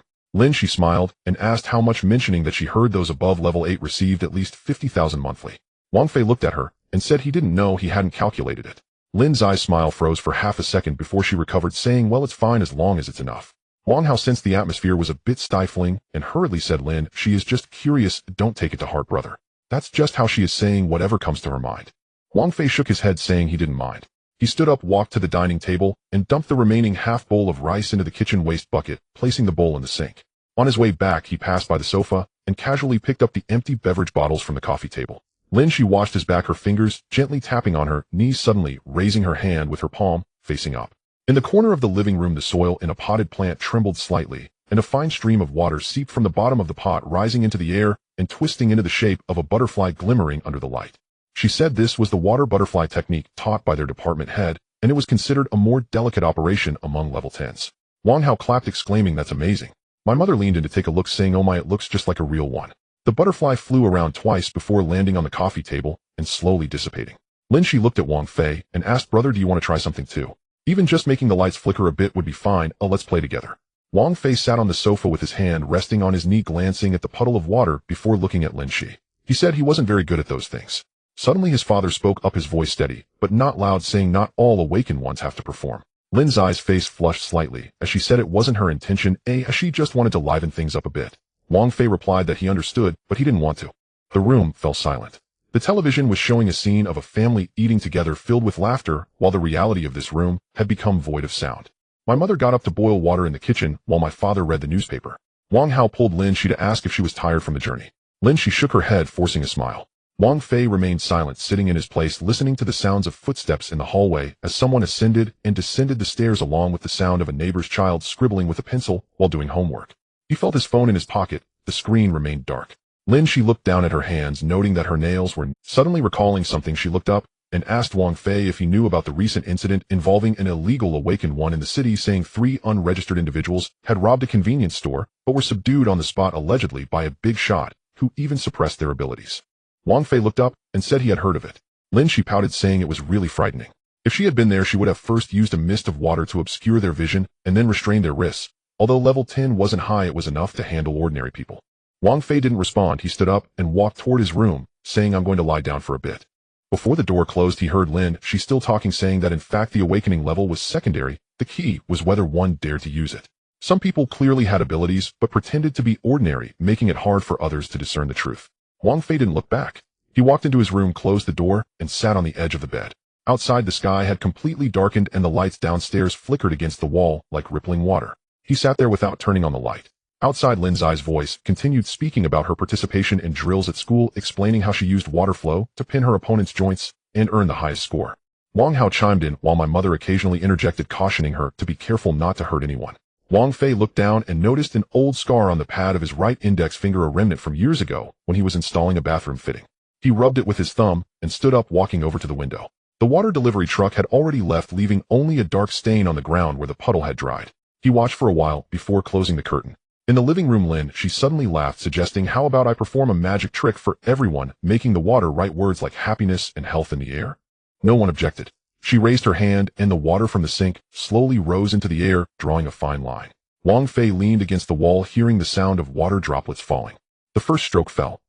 She smiled and asked how much, mentioning that she heard those above level 8 received at least 50,000 monthly. Wang Fei looked at her and said he didn't know, he hadn't calculated it. Lin's eyes smile froze for half a second before she recovered, saying well, it's fine as long as it's enough. Wang Hao sensed the atmosphere was a bit stifling and hurriedly said, Lin, she is just curious, don't take it to heart, brother. That's just how she is, saying whatever comes to her mind. Wang Fei shook his head, saying he didn't mind. He stood up, walked to the dining table, and dumped the remaining half bowl of rice into the kitchen waste bucket, placing the bowl in the sink. On his way back, he passed by the sofa and casually picked up the empty beverage bottles from the coffee table. She washed his back, her fingers gently tapping on her knees, suddenly raising her hand with her palm facing up. In the corner of the living room, the soil in a potted plant trembled slightly, and a fine stream of water seeped from the bottom of the pot, rising into the air and twisting into the shape of a butterfly glimmering under the light. She said this was the water butterfly technique taught by their department head, and it was considered a more delicate operation among level 10s. Wang Hao clapped, exclaiming, that's amazing. My mother leaned in to take a look, saying, oh my, it looks just like a real one. The butterfly flew around twice before landing on the coffee table and slowly dissipating. She looked at Wang Fei and asked, brother, do you want to try something too? Even just making the lights flicker a bit would be fine. Let's play together. Wang Fei sat on the sofa with his hand resting on his knee, glancing at the puddle of water before looking at Shi. He said he wasn't very good at those things. Suddenly his father spoke up, his voice steady, but not loud, saying not all awakened ones have to perform. Lin's eyes face flushed slightly as she said it wasn't her intention, as she just wanted to liven things up a bit. Wang Fei replied that he understood, but he didn't want to. The room fell silent. The television was showing a scene of a family eating together filled with laughter, while the reality of this room had become void of sound. My mother got up to boil water in the kitchen while my father read the newspaper. Wang Hao pulled Shi to ask if she was tired from the journey. Shi shook her head, forcing a smile. Wang Fei remained silent, sitting in his place, listening to the sounds of footsteps in the hallway as someone ascended and descended the stairs, along with the sound of a neighbor's child scribbling with a pencil while doing homework. He felt his phone in his pocket. The screen remained dark. She looked down at her hands, noting that her nails were suddenly recalling something. She looked up and asked Wang Fei if he knew about the recent incident involving an illegal awakened one in the city, saying 3 unregistered individuals had robbed a convenience store but were subdued on the spot, allegedly by a big shot who even suppressed their abilities. Wang Fei looked up and said he had heard of it. She pouted, saying it was really frightening. If she had been there, she would have first used a mist of water to obscure their vision and then restrained their wrists. Although level 10 wasn't high, it was enough to handle ordinary people. Wang Fei didn't respond. He stood up and walked toward his room, saying, I'm going to lie down for a bit. Before the door closed, he heard Shi still talking, saying that in fact the awakening level was secondary. The key was whether one dared to use it. Some people clearly had abilities but pretended to be ordinary, making it hard for others to discern the truth. Wang Fei didn't look back. He walked into his room, closed the door, and sat on the edge of the bed. Outside, the sky had completely darkened and the lights downstairs flickered against the wall like rippling water. He sat there without turning on the light. Outside, Lin's voice continued, speaking about her participation in drills at school, explaining how she used water flow to pin her opponent's joints and earn the highest score. Wang Hao chimed in, while my mother occasionally interjected, cautioning her to be careful not to hurt anyone. Wang Fei looked down and noticed an old scar on the pad of his right index finger, a remnant from years ago when he was installing a bathroom fitting. He rubbed it with his thumb and stood up, walking over to the window. The water delivery truck had already left, leaving only a dark stain on the ground where the puddle had dried. He watched for a while before closing the curtain. In the living room, she suddenly laughed, suggesting, how about I perform a magic trick for everyone, making the water write words like happiness and health in the air? No one objected. She raised her hand and the water from the sink slowly rose into the air, drawing a fine line. Wang Fei leaned against the wall, hearing the sound of water droplets falling. The first stroke fell.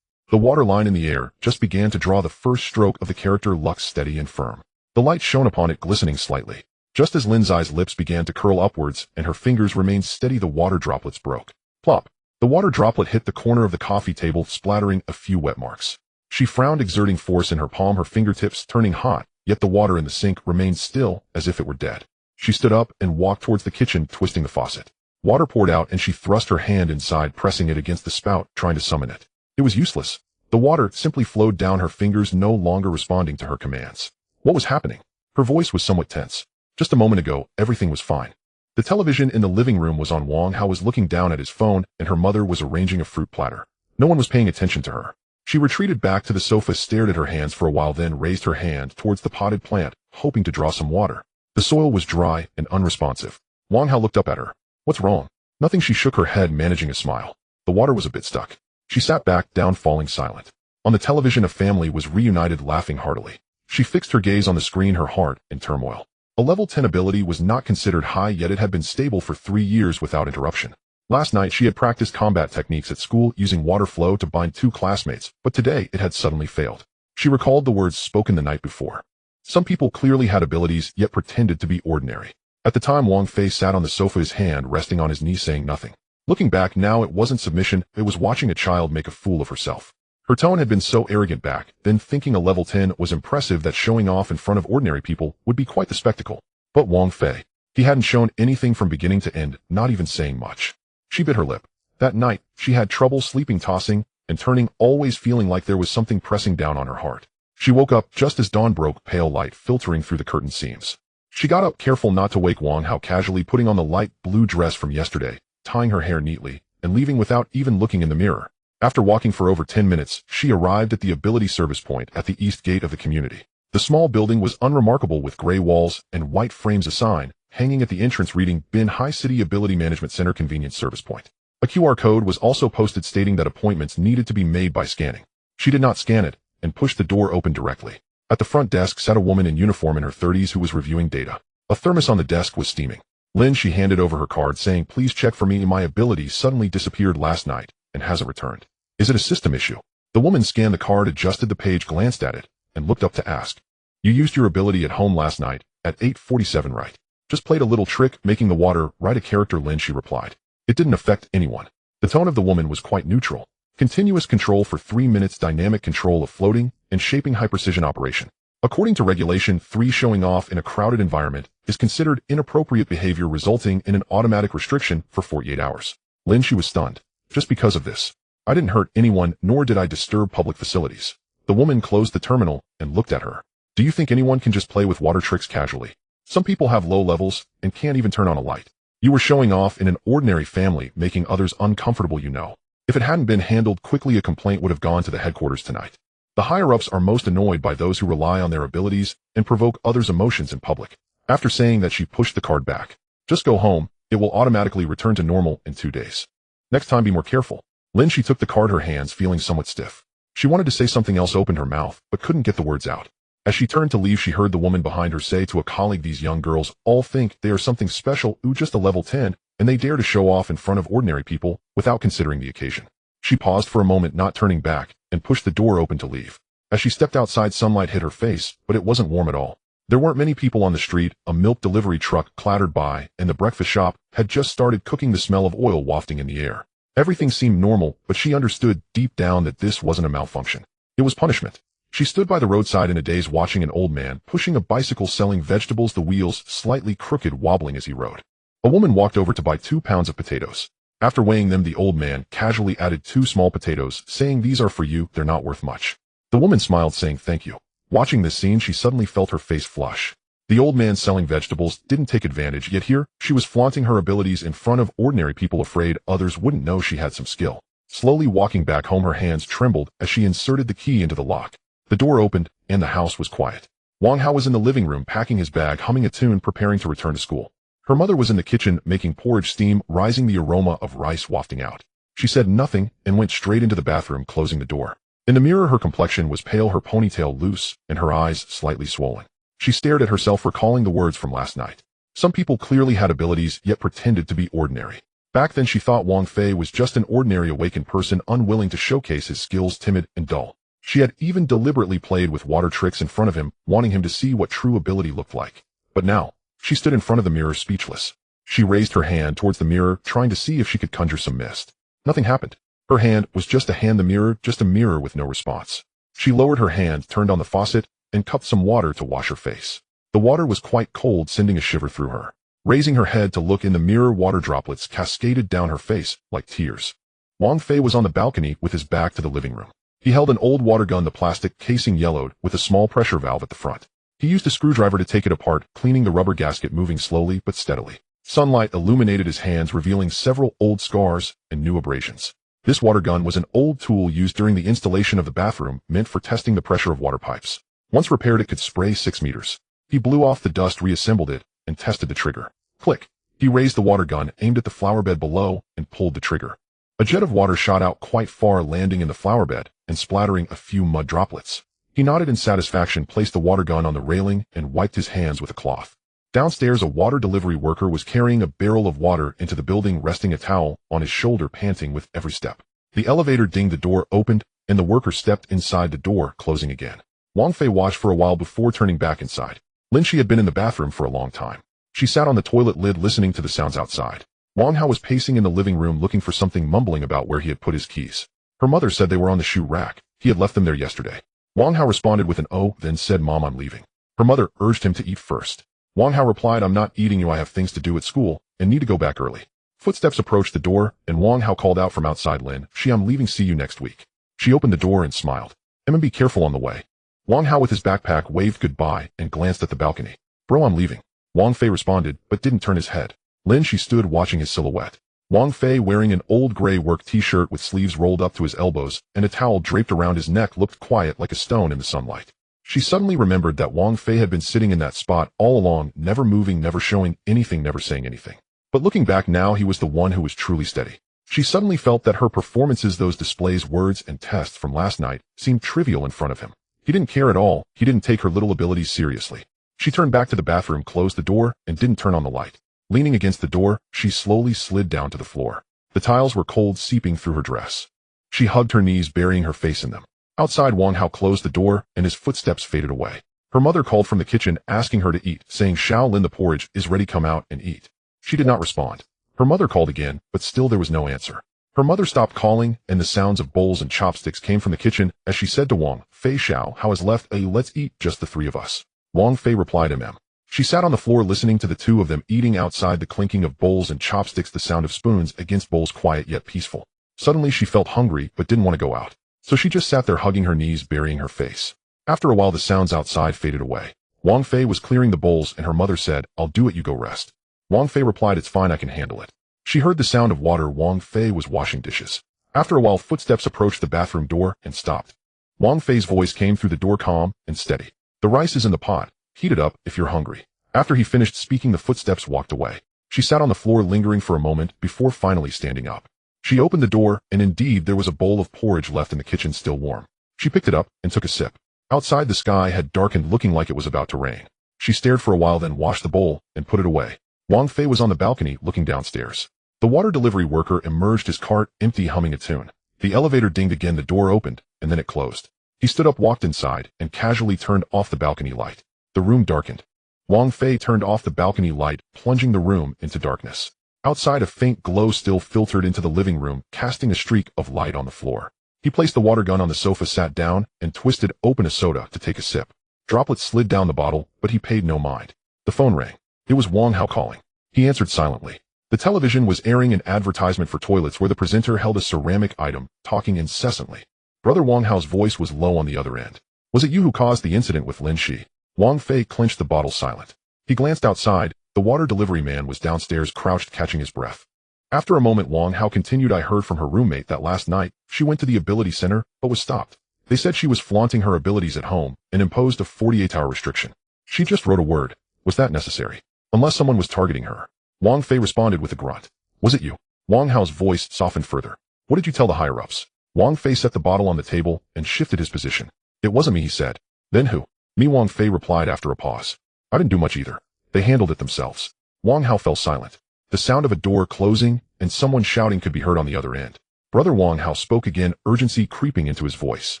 The water line in the air just began to draw the first stroke of the character Lux, steady and firm. The light shone upon it, glistening slightly. Just as Lin's lips began to curl upwards and her fingers remained steady, the water droplets broke. Plop! The water droplet hit the corner of the coffee table, splattering a few wet marks. She frowned, exerting force in her palm, her fingertips turning hot, yet the water in the sink remained still, as if it were dead. She stood up and walked towards the kitchen, twisting the faucet. Water poured out and she thrust her hand inside, pressing it against the spout, trying to summon it. It was useless. The water simply flowed down her fingers, no longer responding to her commands. What was happening? Her voice was somewhat tense. Just a moment ago, everything was fine. The television in the living room was on. Wang Hao was looking down at his phone, and her mother was arranging a fruit platter. No one was paying attention to her. She retreated back to the sofa, stared at her hands for a while, then raised her hand towards the potted plant, hoping to draw some water. The soil was dry and unresponsive. Wang Hao looked up at her. What's wrong? Nothing. She shook her head, managing a smile. The water was a bit stuck. She sat back down, falling silent. On the television, a family was reunited, laughing heartily. She fixed her gaze on the screen, her heart in turmoil. A level 10 ability was not considered high, yet it had been stable for 3 years without interruption. Last night she had practiced combat techniques at school using water flow to bind 2 classmates, but today it had suddenly failed. She recalled the words spoken the night before. Some people clearly had abilities, yet pretended to be ordinary. At the time, Wang Fei sat on the sofa, his hand resting on his knee, saying nothing. Looking back now, it wasn't submission, it was watching a child make a fool of herself. Her tone had been so arrogant back then, thinking a level 10 was impressive, that showing off in front of ordinary people would be quite the spectacle. But Wang Fei, he hadn't shown anything from beginning to end, not even saying much. She bit her lip. That night, she had trouble sleeping, tossing and turning, always feeling like there was something pressing down on her heart. She woke up just as dawn broke, pale light filtering through the curtain seams. She got up, careful not to wake Wang Hao, casually putting on the light blue dress from yesterday, tying her hair neatly, and leaving without even looking in the mirror. After walking for over 10 minutes, she arrived at the ability service point at the east gate of the community. The small building was unremarkable, with gray walls and white frames, a sign hanging at the entrance reading Bin High City Ability Management Center Convenience Service Point. A QR code was also posted stating that appointments needed to be made by scanning. She did not scan it and pushed the door open directly. At the front desk sat a woman in uniform in her 30s who was reviewing data. A thermos on the desk was steaming. Lynn, she handed over her card, saying, "Please check for me. My ability suddenly disappeared last night and hasn't returned. Is it a system issue?" The woman scanned the card, adjusted the page, glanced at it, and looked up to ask, "You used your ability at home last night at 8:47, right?" "Just played a little trick, making the water write a character, Lynn," she replied. It didn't affect anyone. The tone of the woman was quite neutral. Continuous control for 3 minutes, dynamic control of floating and shaping, high precision operation. According to Regulation 3, showing off in a crowded environment is considered inappropriate behavior, resulting in an automatic restriction for 48 hours. Lynn, she was stunned. Just because of this. "I didn't hurt anyone, nor did I disturb public facilities." The woman closed the terminal and looked at her. "Do you think anyone can just play with water tricks casually? Some people have low levels and can't even turn on a light. You were showing off in an ordinary family, making others uncomfortable, you know. If it hadn't been handled quickly, a complaint would have gone to the headquarters tonight." The higher-ups are most annoyed by those who rely on their abilities and provoke others' emotions in public. After saying that, she pushed the card back. "Just go home. It will automatically return to normal in 2 days. Next time, be more careful." Lynn, she took the card, her hands feeling somewhat stiff. She wanted to say something else, opened her mouth, but couldn't get the words out. As she turned to leave, she heard the woman behind her say to a colleague, "These young girls all think they are something special, just a level 10, and they dare to show off in front of ordinary people without considering the occasion." She paused for a moment, not turning back, and pushed the door open to leave. As she stepped outside, sunlight hit her face, but it wasn't warm at all. There weren't many people on the street. A milk delivery truck clattered by, and the breakfast shop had just started cooking, the smell of oil wafting in the air. Everything seemed normal, but she understood deep down that this wasn't a malfunction. It was punishment. She stood by the roadside in a daze, watching an old man pushing a bicycle selling vegetables, the wheels slightly crooked, wobbling as he rode. A woman walked over to buy 2 pounds of potatoes. After weighing them, the old man casually added 2 small potatoes, saying, "These are for you, they're not worth much." The woman smiled, saying thank you. Watching this scene, she suddenly felt her face flush. The old man selling vegetables didn't take advantage, yet here she was flaunting her abilities in front of ordinary people, afraid others wouldn't know she had some skill. Slowly walking back home, her hands trembled as she inserted the key into the lock. The door opened, and the house was quiet. Wang Hao was in the living room, packing his bag, humming a tune, preparing to return to school. Her mother was in the kitchen, making porridge, steam rising, the aroma of rice wafting out. She said nothing and went straight into the bathroom, closing the door. In the mirror, her complexion was pale, her ponytail loose, and her eyes slightly swollen. She stared at herself, recalling the words from last night. Some people clearly had abilities, yet pretended to be ordinary. Back then, she thought Wang Fei was just an ordinary awakened person, unwilling to showcase his skills, timid and dull. She had even deliberately played with water tricks in front of him, wanting him to see what true ability looked like. But now, she stood in front of the mirror, speechless. She raised her hand towards the mirror, trying to see if she could conjure some mist. Nothing happened. Her hand was just a hand, the mirror, just a mirror with no response. She lowered her hand, turned on the faucet, and cupped some water to wash her face. The water was quite cold, sending a shiver through her. Raising her head to look in the mirror, water droplets cascaded down her face like tears. Wang Fei was on the balcony with his back to the living room. He held an old water gun, the plastic casing yellowed, with a small pressure valve at the front. He used a screwdriver to take it apart, cleaning the rubber gasket, moving slowly but steadily. Sunlight illuminated his hands, revealing several old scars and new abrasions. This water gun was an old tool used during the installation of the bathroom, meant for testing the pressure of water pipes. Once repaired, it could spray 6 meters. He blew off the dust, reassembled it, and tested the trigger. Click. He raised the water gun, aimed at the flower bed below, and pulled the trigger. A jet of water shot out quite far, landing in the flower bed and splattering a few mud droplets. He nodded in satisfaction, placed the water gun on the railing, and wiped his hands with a cloth. Downstairs, a water delivery worker was carrying a barrel of water into the building, resting a towel on his shoulder, panting with every step. The elevator dinged, the door opened, and the worker stepped inside, the door closing again. Wang Fei watched for a while before turning back inside. Lin Shi had been in the bathroom for a long time. She sat on the toilet lid, listening to the sounds outside. Wang Hao was pacing in the living room, looking for something, mumbling about where he had put his keys. Her mother said they were on the shoe rack. He had left them there yesterday. Wang Hao responded with an "oh," then said, "Mom, I'm leaving." Her mother urged him to eat first. Wang Hao replied, "I'm not eating you. I have things to do at school and need to go back early." Footsteps approached the door, and Wang Hao called out from outside, "Lin Shi, I'm leaving. See you next week." She opened the door and smiled. "Be careful on the way." Wang Hao with his backpack waved goodbye and glanced at the balcony. "Bro, I'm leaving." Wang Fei responded, but didn't turn his head. Lin Shi stood watching his silhouette. Wang Fei, wearing an old gray work t-shirt with sleeves rolled up to his elbows and a towel draped around his neck, looked quiet like a stone in the sunlight. She suddenly remembered that Wang Fei had been sitting in that spot all along, never moving, never showing anything, never saying anything. But looking back now, he was the one who was truly steady. She suddenly felt that her performances, those displays, words, and tests from last night, seemed trivial in front of him. He didn't care at all. He didn't take her little abilities seriously. She turned back to the bathroom, closed the door, and didn't turn on the light. Leaning against the door, she slowly slid down to the floor. The tiles were cold, seeping through her dress. She hugged her knees, burying her face in them. Outside, Wang Hao closed the door, and his footsteps faded away. Her mother called from the kitchen, asking her to eat, saying, "Xiao Lin, the porridge is ready, come out and eat." She did not respond. Her mother called again, but still there was no answer. Her mother stopped calling, and the sounds of bowls and chopsticks came from the kitchen as she said to Wang Fei, "Xiao Hao has left. Let's eat, just the 3 of us." Wang Fei replied, "Mm." She sat on the floor, listening to the 2 of them eating. Outside, the clinking of bowls and chopsticks, the sound of spoons against bowls, quiet yet peaceful. Suddenly she felt hungry but didn't want to go out. So she just sat there, hugging her knees, burying her face. After a while, the sounds outside faded away. Wang Fei was clearing the bowls, and her mother said, "I'll do it, you go rest." Wang Fei replied, "It's fine, I can handle it." She heard the sound of water. Wang Fei was washing dishes. After a while, footsteps approached the bathroom door and stopped. Wang Fei's voice came through the door, calm and steady. "The rice is in the pot. Heat it up if you're hungry." After he finished speaking, the footsteps walked away. She sat on the floor, lingering for a moment before finally standing up. She opened the door, and indeed there was a bowl of porridge left in the kitchen, still warm. She picked it up and took a sip. Outside, the sky had darkened, looking like it was about to rain. She stared for a while, then washed the bowl and put it away. Wang Fei was on the balcony, looking downstairs. The water delivery worker emerged, his cart empty, humming a tune. The elevator dinged again, the door opened, and then it closed. He stood up, walked inside, and casually turned off the balcony light. The room darkened. Wang Fei turned off the balcony light, plunging the room into darkness. Outside, a faint glow still filtered into the living room, casting a streak of light on the floor. He placed the water gun on the sofa, sat down, and twisted open a soda to take a sip. Droplets slid down the bottle, but he paid no mind. The phone rang. It was Wang Hao calling. He answered silently. The television was airing an advertisement for toilets where the presenter held a ceramic item, talking incessantly. Brother Wang Hao's voice was low on the other end. "Was it you who caused the incident with Lin Shi?" Wang Fei clenched the bottle, silent. He glanced outside. The water delivery man was downstairs, crouched, catching his breath. After a moment, Wang Hao continued, "I heard from her roommate that last night she went to the ability center, but was stopped. They said she was flaunting her abilities at home and imposed a 48-hour restriction. She just wrote a word. Was that necessary? Unless someone was targeting her." Wang Fei responded with a grunt. "Was it you?" Wang Hao's voice softened further. "What did you tell the higher-ups?" Wang Fei set the bottle on the table and shifted his position. "It wasn't me," he said. "Then who?" "Me," Wang Fei replied after a pause. "I didn't do much either. They handled it themselves." Wang Hao fell silent. The sound of a door closing and someone shouting could be heard on the other end. Brother Wang Hao spoke again, urgency creeping into his voice.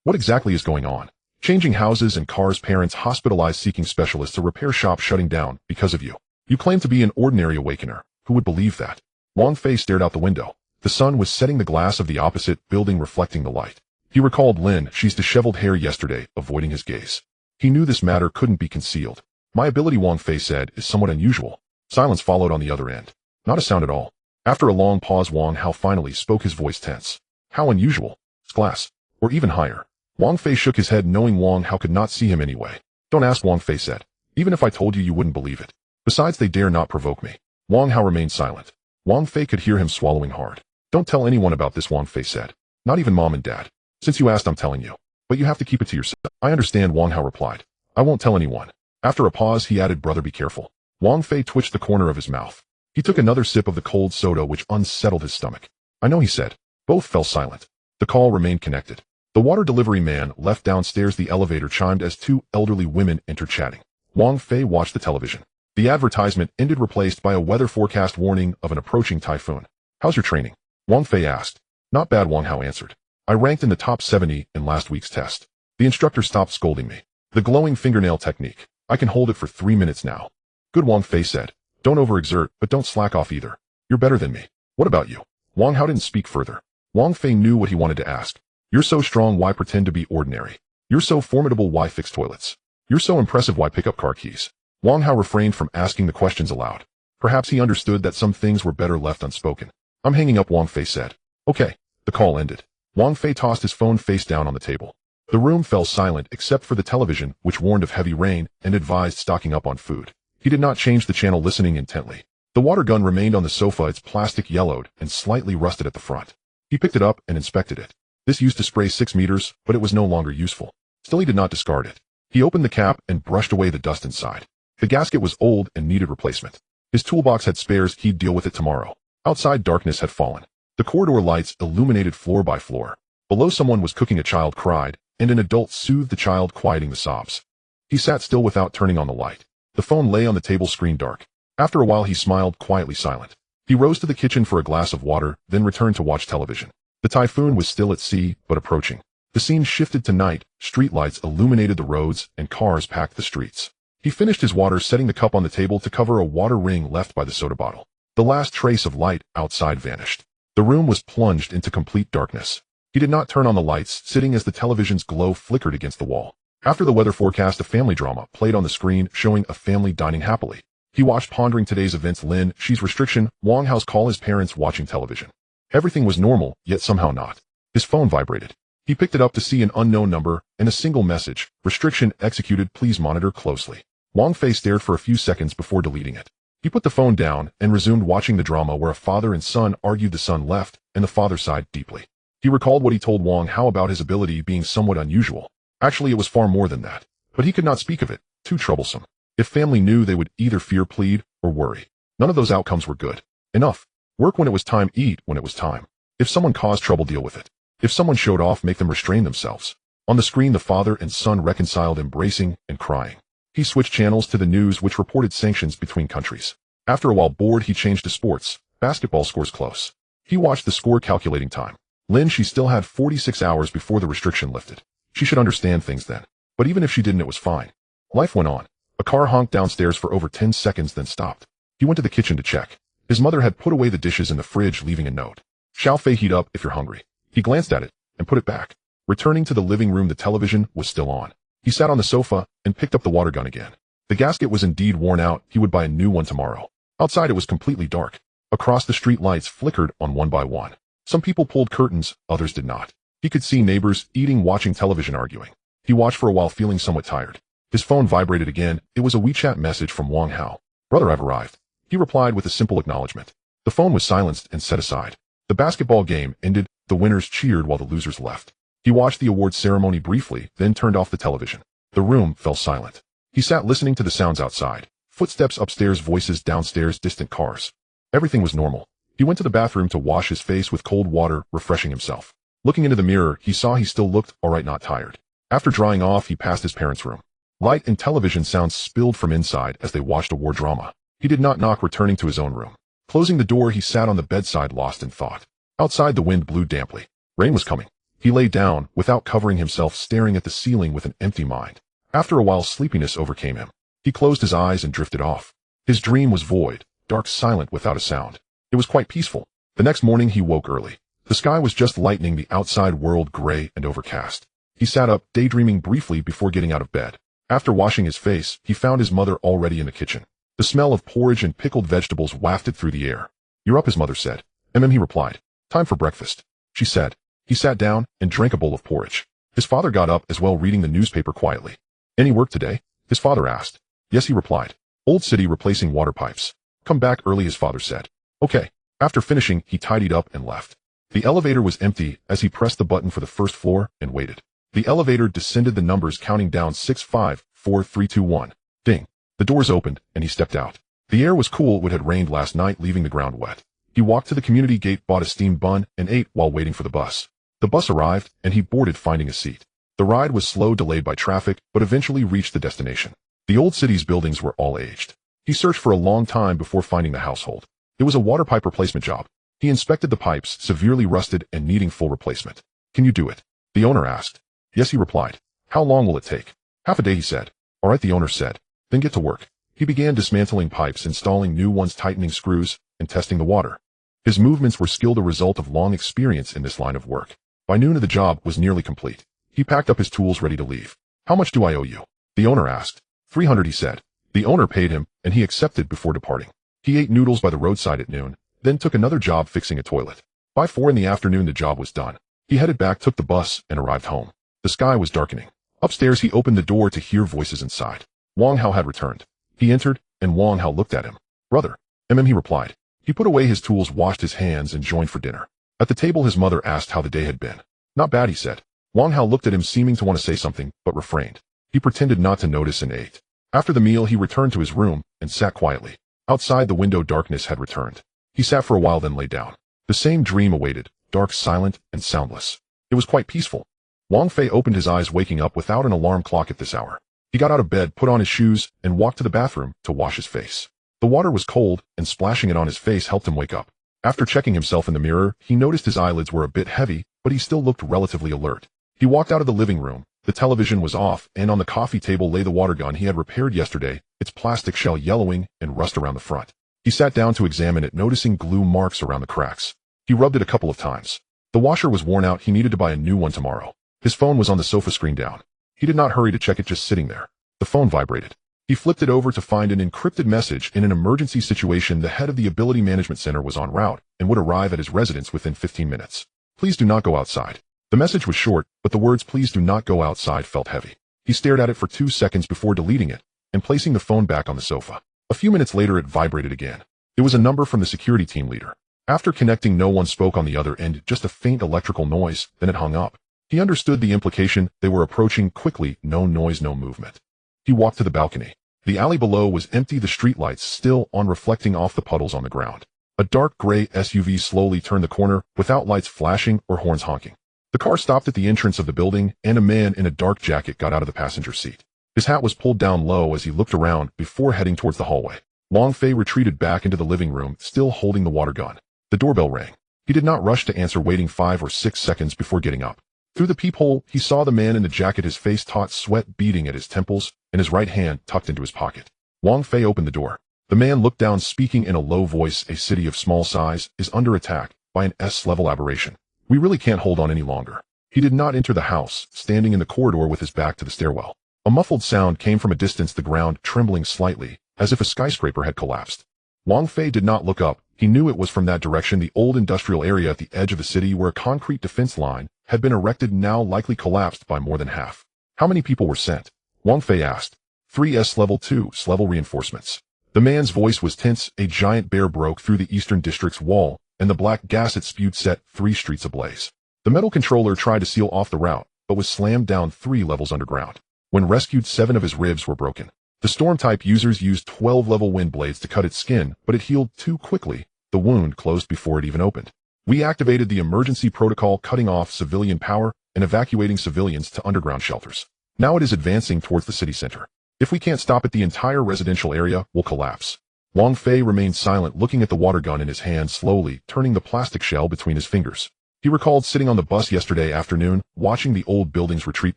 "What exactly is going on? Changing houses and cars, parents hospitalized, seeking specialists, a repair shop shutting down because of you. You claim to be an ordinary awakener. Who would believe that?" Wang Fei stared out the window. The sun was setting, the glass of the opposite building reflecting the light. He recalled Lin Shi's disheveled hair yesterday, avoiding his gaze. He knew this matter couldn't be concealed. "My ability," Wang Fei said, "is somewhat unusual. Silence followed on the other end. Not a sound at all. After a long pause, Wang Hao finally spoke, his voice tense. How unusual. Glass. Or even higher. Wang Fei shook his head, knowing Wang Hao could not see him anyway. Don't ask, Wang Fei said. Even if I told you, you wouldn't believe it. Besides, they dare not provoke me. Wang Hao remained silent. Wang Fei could hear him swallowing hard. Don't tell anyone about this, Wang Fei said. Not even mom and dad. Since you asked, I'm telling you. But you have to keep it to yourself. I understand, Wang Hao replied. I won't tell anyone. After a pause, he added, brother, be careful. Wang Fei twitched the corner of his mouth. He took another sip of the cold soda, which unsettled his stomach. I know, he said. Both fell silent. The call remained connected. The water delivery man left downstairs. The elevator chimed as two elderly women entered chatting. Wang Fei watched the television. The advertisement ended, replaced by a weather forecast warning of an approaching typhoon. How's your training? Wang Fei asked. Not bad, Wang Hao answered. I ranked in the top 70 in last week's test. The instructor stopped scolding me. The glowing fingernail technique. I can hold it for 3 minutes now. Good, Wang Fei said. Don't overexert, but don't slack off either. You're better than me. What about you? Wang Hao didn't speak further. Wang Fei knew what he wanted to ask. You're so strong, why pretend to be ordinary? You're so formidable, why fix toilets? You're so impressive, why pick up car keys? Wang Hao refrained from asking the questions aloud. Perhaps he understood that some things were better left unspoken. I'm hanging up, Wang Fei said. Okay. The call ended. Wang Fei tossed his phone face down on the table. The room fell silent except for the television, which warned of heavy rain and advised stocking up on food. He did not change the channel, listening intently. The water gun remained on the sofa, its plastic yellowed and slightly rusted at the front. He picked it up and inspected it. This used to spray 6 meters, but it was no longer useful. Still, he did not discard it. He opened the cap and brushed away the dust inside. The gasket was old and needed replacement. His toolbox had spares, he'd deal with it tomorrow. Outside, darkness had fallen. The corridor lights illuminated floor by floor. Below, someone was cooking. A child cried, and an adult soothed the child, quieting the sobs. He sat still without turning on the light. The phone lay on the table, screen dark. After a while, he smiled, quietly silent. He rose to the kitchen for a glass of water, then returned to watch television. The typhoon was still at sea, but approaching. The scene shifted to night. Streetlights illuminated the roads, and cars packed the streets. He finished his water, setting the cup on the table to cover a water ring left by the soda bottle. The last trace of light outside vanished. The room was plunged into complete darkness. He did not turn on the lights, sitting as the television's glow flickered against the wall. After the weather forecast, a family drama played on the screen, showing a family dining happily. He watched, pondering today's events. Lin, Xi's restriction, Wang Hao's call, his parents watching television. Everything was normal, yet somehow not. His phone vibrated. He picked it up to see an unknown number and a single message. Restriction executed, please monitor closely. Wang Fei stared for a few seconds before deleting it. He put the phone down and resumed watching the drama where a father and son argued. The son left, and the father sighed deeply. He recalled what he told Wang Hao about his ability being somewhat unusual. Actually, it was far more than that. But he could not speak of it. Too troublesome. If family knew, they would either fear, plead, or worry. None of those outcomes were good. Enough. Work when it was time, eat when it was time. If someone caused trouble, deal with it. If someone showed off, make them restrain themselves. On the screen, the father and son reconciled, embracing and crying. He switched channels to the news, which reported sanctions between countries. After a while, bored, he changed to sports. Basketball scores close. He watched the score, calculating time. Lin, she still had 46 hours before the restriction lifted. She should understand things then. But even if she didn't, it was fine. Life went on. A car honked downstairs for over 10 seconds, then stopped. He went to the kitchen to check. His mother had put away the dishes in the fridge, leaving a note. Xiao Fei, heat up if you're hungry. He glanced at it and put it back. Returning to the living room, the television was still on. He sat on the sofa and picked up the water gun again. The gasket was indeed worn out. He would buy a new one tomorrow. Outside, it was completely dark. Across the street, lights flickered on one by one. Some people pulled curtains, others did not. He could see neighbors eating, watching television, arguing. He watched for a while, feeling somewhat tired. His phone vibrated again. It was a WeChat message from Wang Hao. Brother, I've arrived. He replied with a simple acknowledgement. The phone was silenced and set aside. The basketball game ended. The winners cheered while the losers left. He watched the awards ceremony briefly, then turned off the television. The room fell silent. He sat listening to the sounds outside. Footsteps upstairs, voices downstairs, distant cars. Everything was normal. He went to the bathroom to wash his face with cold water, refreshing himself. Looking into the mirror, he saw he still looked alright, not tired. After drying off, he passed his parents' room. Light and television sounds spilled from inside as they watched a war drama. He did not knock, returning to his own room. Closing the door, he sat on the bedside, lost in thought. Outside, the wind blew damply. Rain was coming. He lay down, without covering himself, staring at the ceiling with an empty mind. After a while, sleepiness overcame him. He closed his eyes and drifted off. His dream was void, dark, silent, without a sound. It was quite peaceful. The next morning, he woke early. The sky was just lightening, the outside world gray and overcast. He sat up, daydreaming briefly before getting out of bed. After washing his face, he found his mother already in the kitchen. The smell of porridge and pickled vegetables wafted through the air. "You're up," his mother said. He replied. "Time for breakfast," she said. He sat down and drank a bowl of porridge. His father got up as well, reading the newspaper quietly. "Any work today?" his father asked. "Yes," he replied. "Old city replacing water pipes. Come back early," his father said. "Okay." After finishing, he tidied up and left. The elevator was empty as he pressed the button for the first floor and waited. The elevator descended, the numbers counting down 6, 5, 4, 3, 2, 1. Ding. The doors opened, and he stepped out. The air was cool. It had rained last night, leaving the ground wet. He walked to the community gate, bought a steamed bun, and ate while waiting for the bus. The bus arrived, and he boarded, finding a seat. The ride was slow, delayed by traffic, but eventually reached the destination. The old city's buildings were all aged. He searched for a long time before finding the household. It was a water pipe replacement job. He inspected the pipes, severely rusted and needing full replacement. "Can you do it?" the owner asked. "Yes," he replied. "How long will it take?" "Half a day," he said. "All right," the owner said. "Then get to work." He began dismantling pipes, installing new ones, tightening screws, and testing the water. His movements were skilled, a result of long experience in this line of work. By noon, the job was nearly complete. He packed up his tools, ready to leave. "How much do I owe you?" the owner asked. 300, he said. The owner paid him, and he accepted before departing. He ate noodles by the roadside at noon, then took another job fixing a toilet. By 4 in the afternoon, the job was done. He headed back, took the bus, and arrived home. The sky was darkening. Upstairs, he opened the door to hear voices inside. Wang Hao had returned. He entered, and Wang Hao looked at him. "Brother." He replied. He put away his tools, washed his hands, and joined for dinner. At the table, his mother asked how the day had been. "Not bad," he said. Wang Hao looked at him, seeming to want to say something, but refrained. He pretended not to notice and ate. After the meal, he returned to his room and sat quietly. Outside the window, darkness had returned. He sat for a while, then lay down. The same dream awaited, dark, silent, and soundless. It was quite peaceful. Wang Fei opened his eyes, waking up without an alarm clock at this hour. He got out of bed, put on his shoes, and walked to the bathroom to wash his face. The water was cold, and splashing it on his face helped him wake up. After checking himself in the mirror, he noticed his eyelids were a bit heavy, but he still looked relatively alert. He walked out of the living room. The television was off, and on the coffee table lay the water gun he had repaired yesterday, its plastic shell yellowing and rust around the front. He sat down to examine it, noticing glue marks around the cracks. He rubbed it a couple of times. The washer was worn out. He needed to buy a new one tomorrow. His phone was on the sofa, screen down. He did not hurry to check it, just sitting there. The phone vibrated. He flipped it over to find an encrypted message. In an emergency situation, the head of the Ability Management Center was en route and would arrive at his residence within 15 minutes. "Please do not go outside." The message was short, but the words "please do not go outside" felt heavy. He stared at it for 2 seconds before deleting it and placing the phone back on the sofa. A few minutes later, it vibrated again. It was a number from the security team leader. After connecting, no one spoke on the other end, just a faint electrical noise, then it hung up. He understood the implication. They were approaching quickly, no noise, no movement. He walked to the balcony. The alley below was empty, the streetlights still on, reflecting off the puddles on the ground. A dark gray SUV slowly turned the corner, without lights flashing or horns honking. The car stopped at the entrance of the building, and a man in a dark jacket got out of the passenger seat. His hat was pulled down low as he looked around before heading towards the hallway. Wang Fei retreated back into the living room, still holding the water gun. The doorbell rang. He did not rush to answer, waiting 5 or 6 seconds before getting up. Through the peephole, he saw the man in the jacket, his face taut, sweat beading at his temples, and his right hand tucked into his pocket. Wang Fei opened the door. The man looked down, speaking in a low voice. "A city of small size is under attack by an S-level aberration. We really can't hold on any longer." He did not enter the house, standing in the corridor with his back to the stairwell. A muffled sound came from a distance, the ground trembling slightly, as if a skyscraper had collapsed. Wang Fei did not look up. He knew it was from that direction, the old industrial area at the edge of the city where a concrete defense line had been erected, now likely collapsed by more than half. "How many people were sent?" Wang Fei asked. 3 S-level, 2 S-level reinforcements." The man's voice was tense. A giant bear broke through the eastern district's wall, and the black gas it spewed set 3 streets ablaze. The metal controller tried to seal off the route, but was slammed down 3 levels underground. When rescued, 7 of his ribs were broken. The storm-type users used 12-level wind blades to cut its skin, but it healed too quickly. The wound closed before it even opened. "We activated the emergency protocol, cutting off civilian power and evacuating civilians to underground shelters. Now it is advancing towards the city center. If we can't stop it, the entire residential area will collapse." Wang Fei remained silent, looking at the water gun in his hand, slowly turning the plastic shell between his fingers. He recalled sitting on the bus yesterday afternoon, watching the old buildings retreat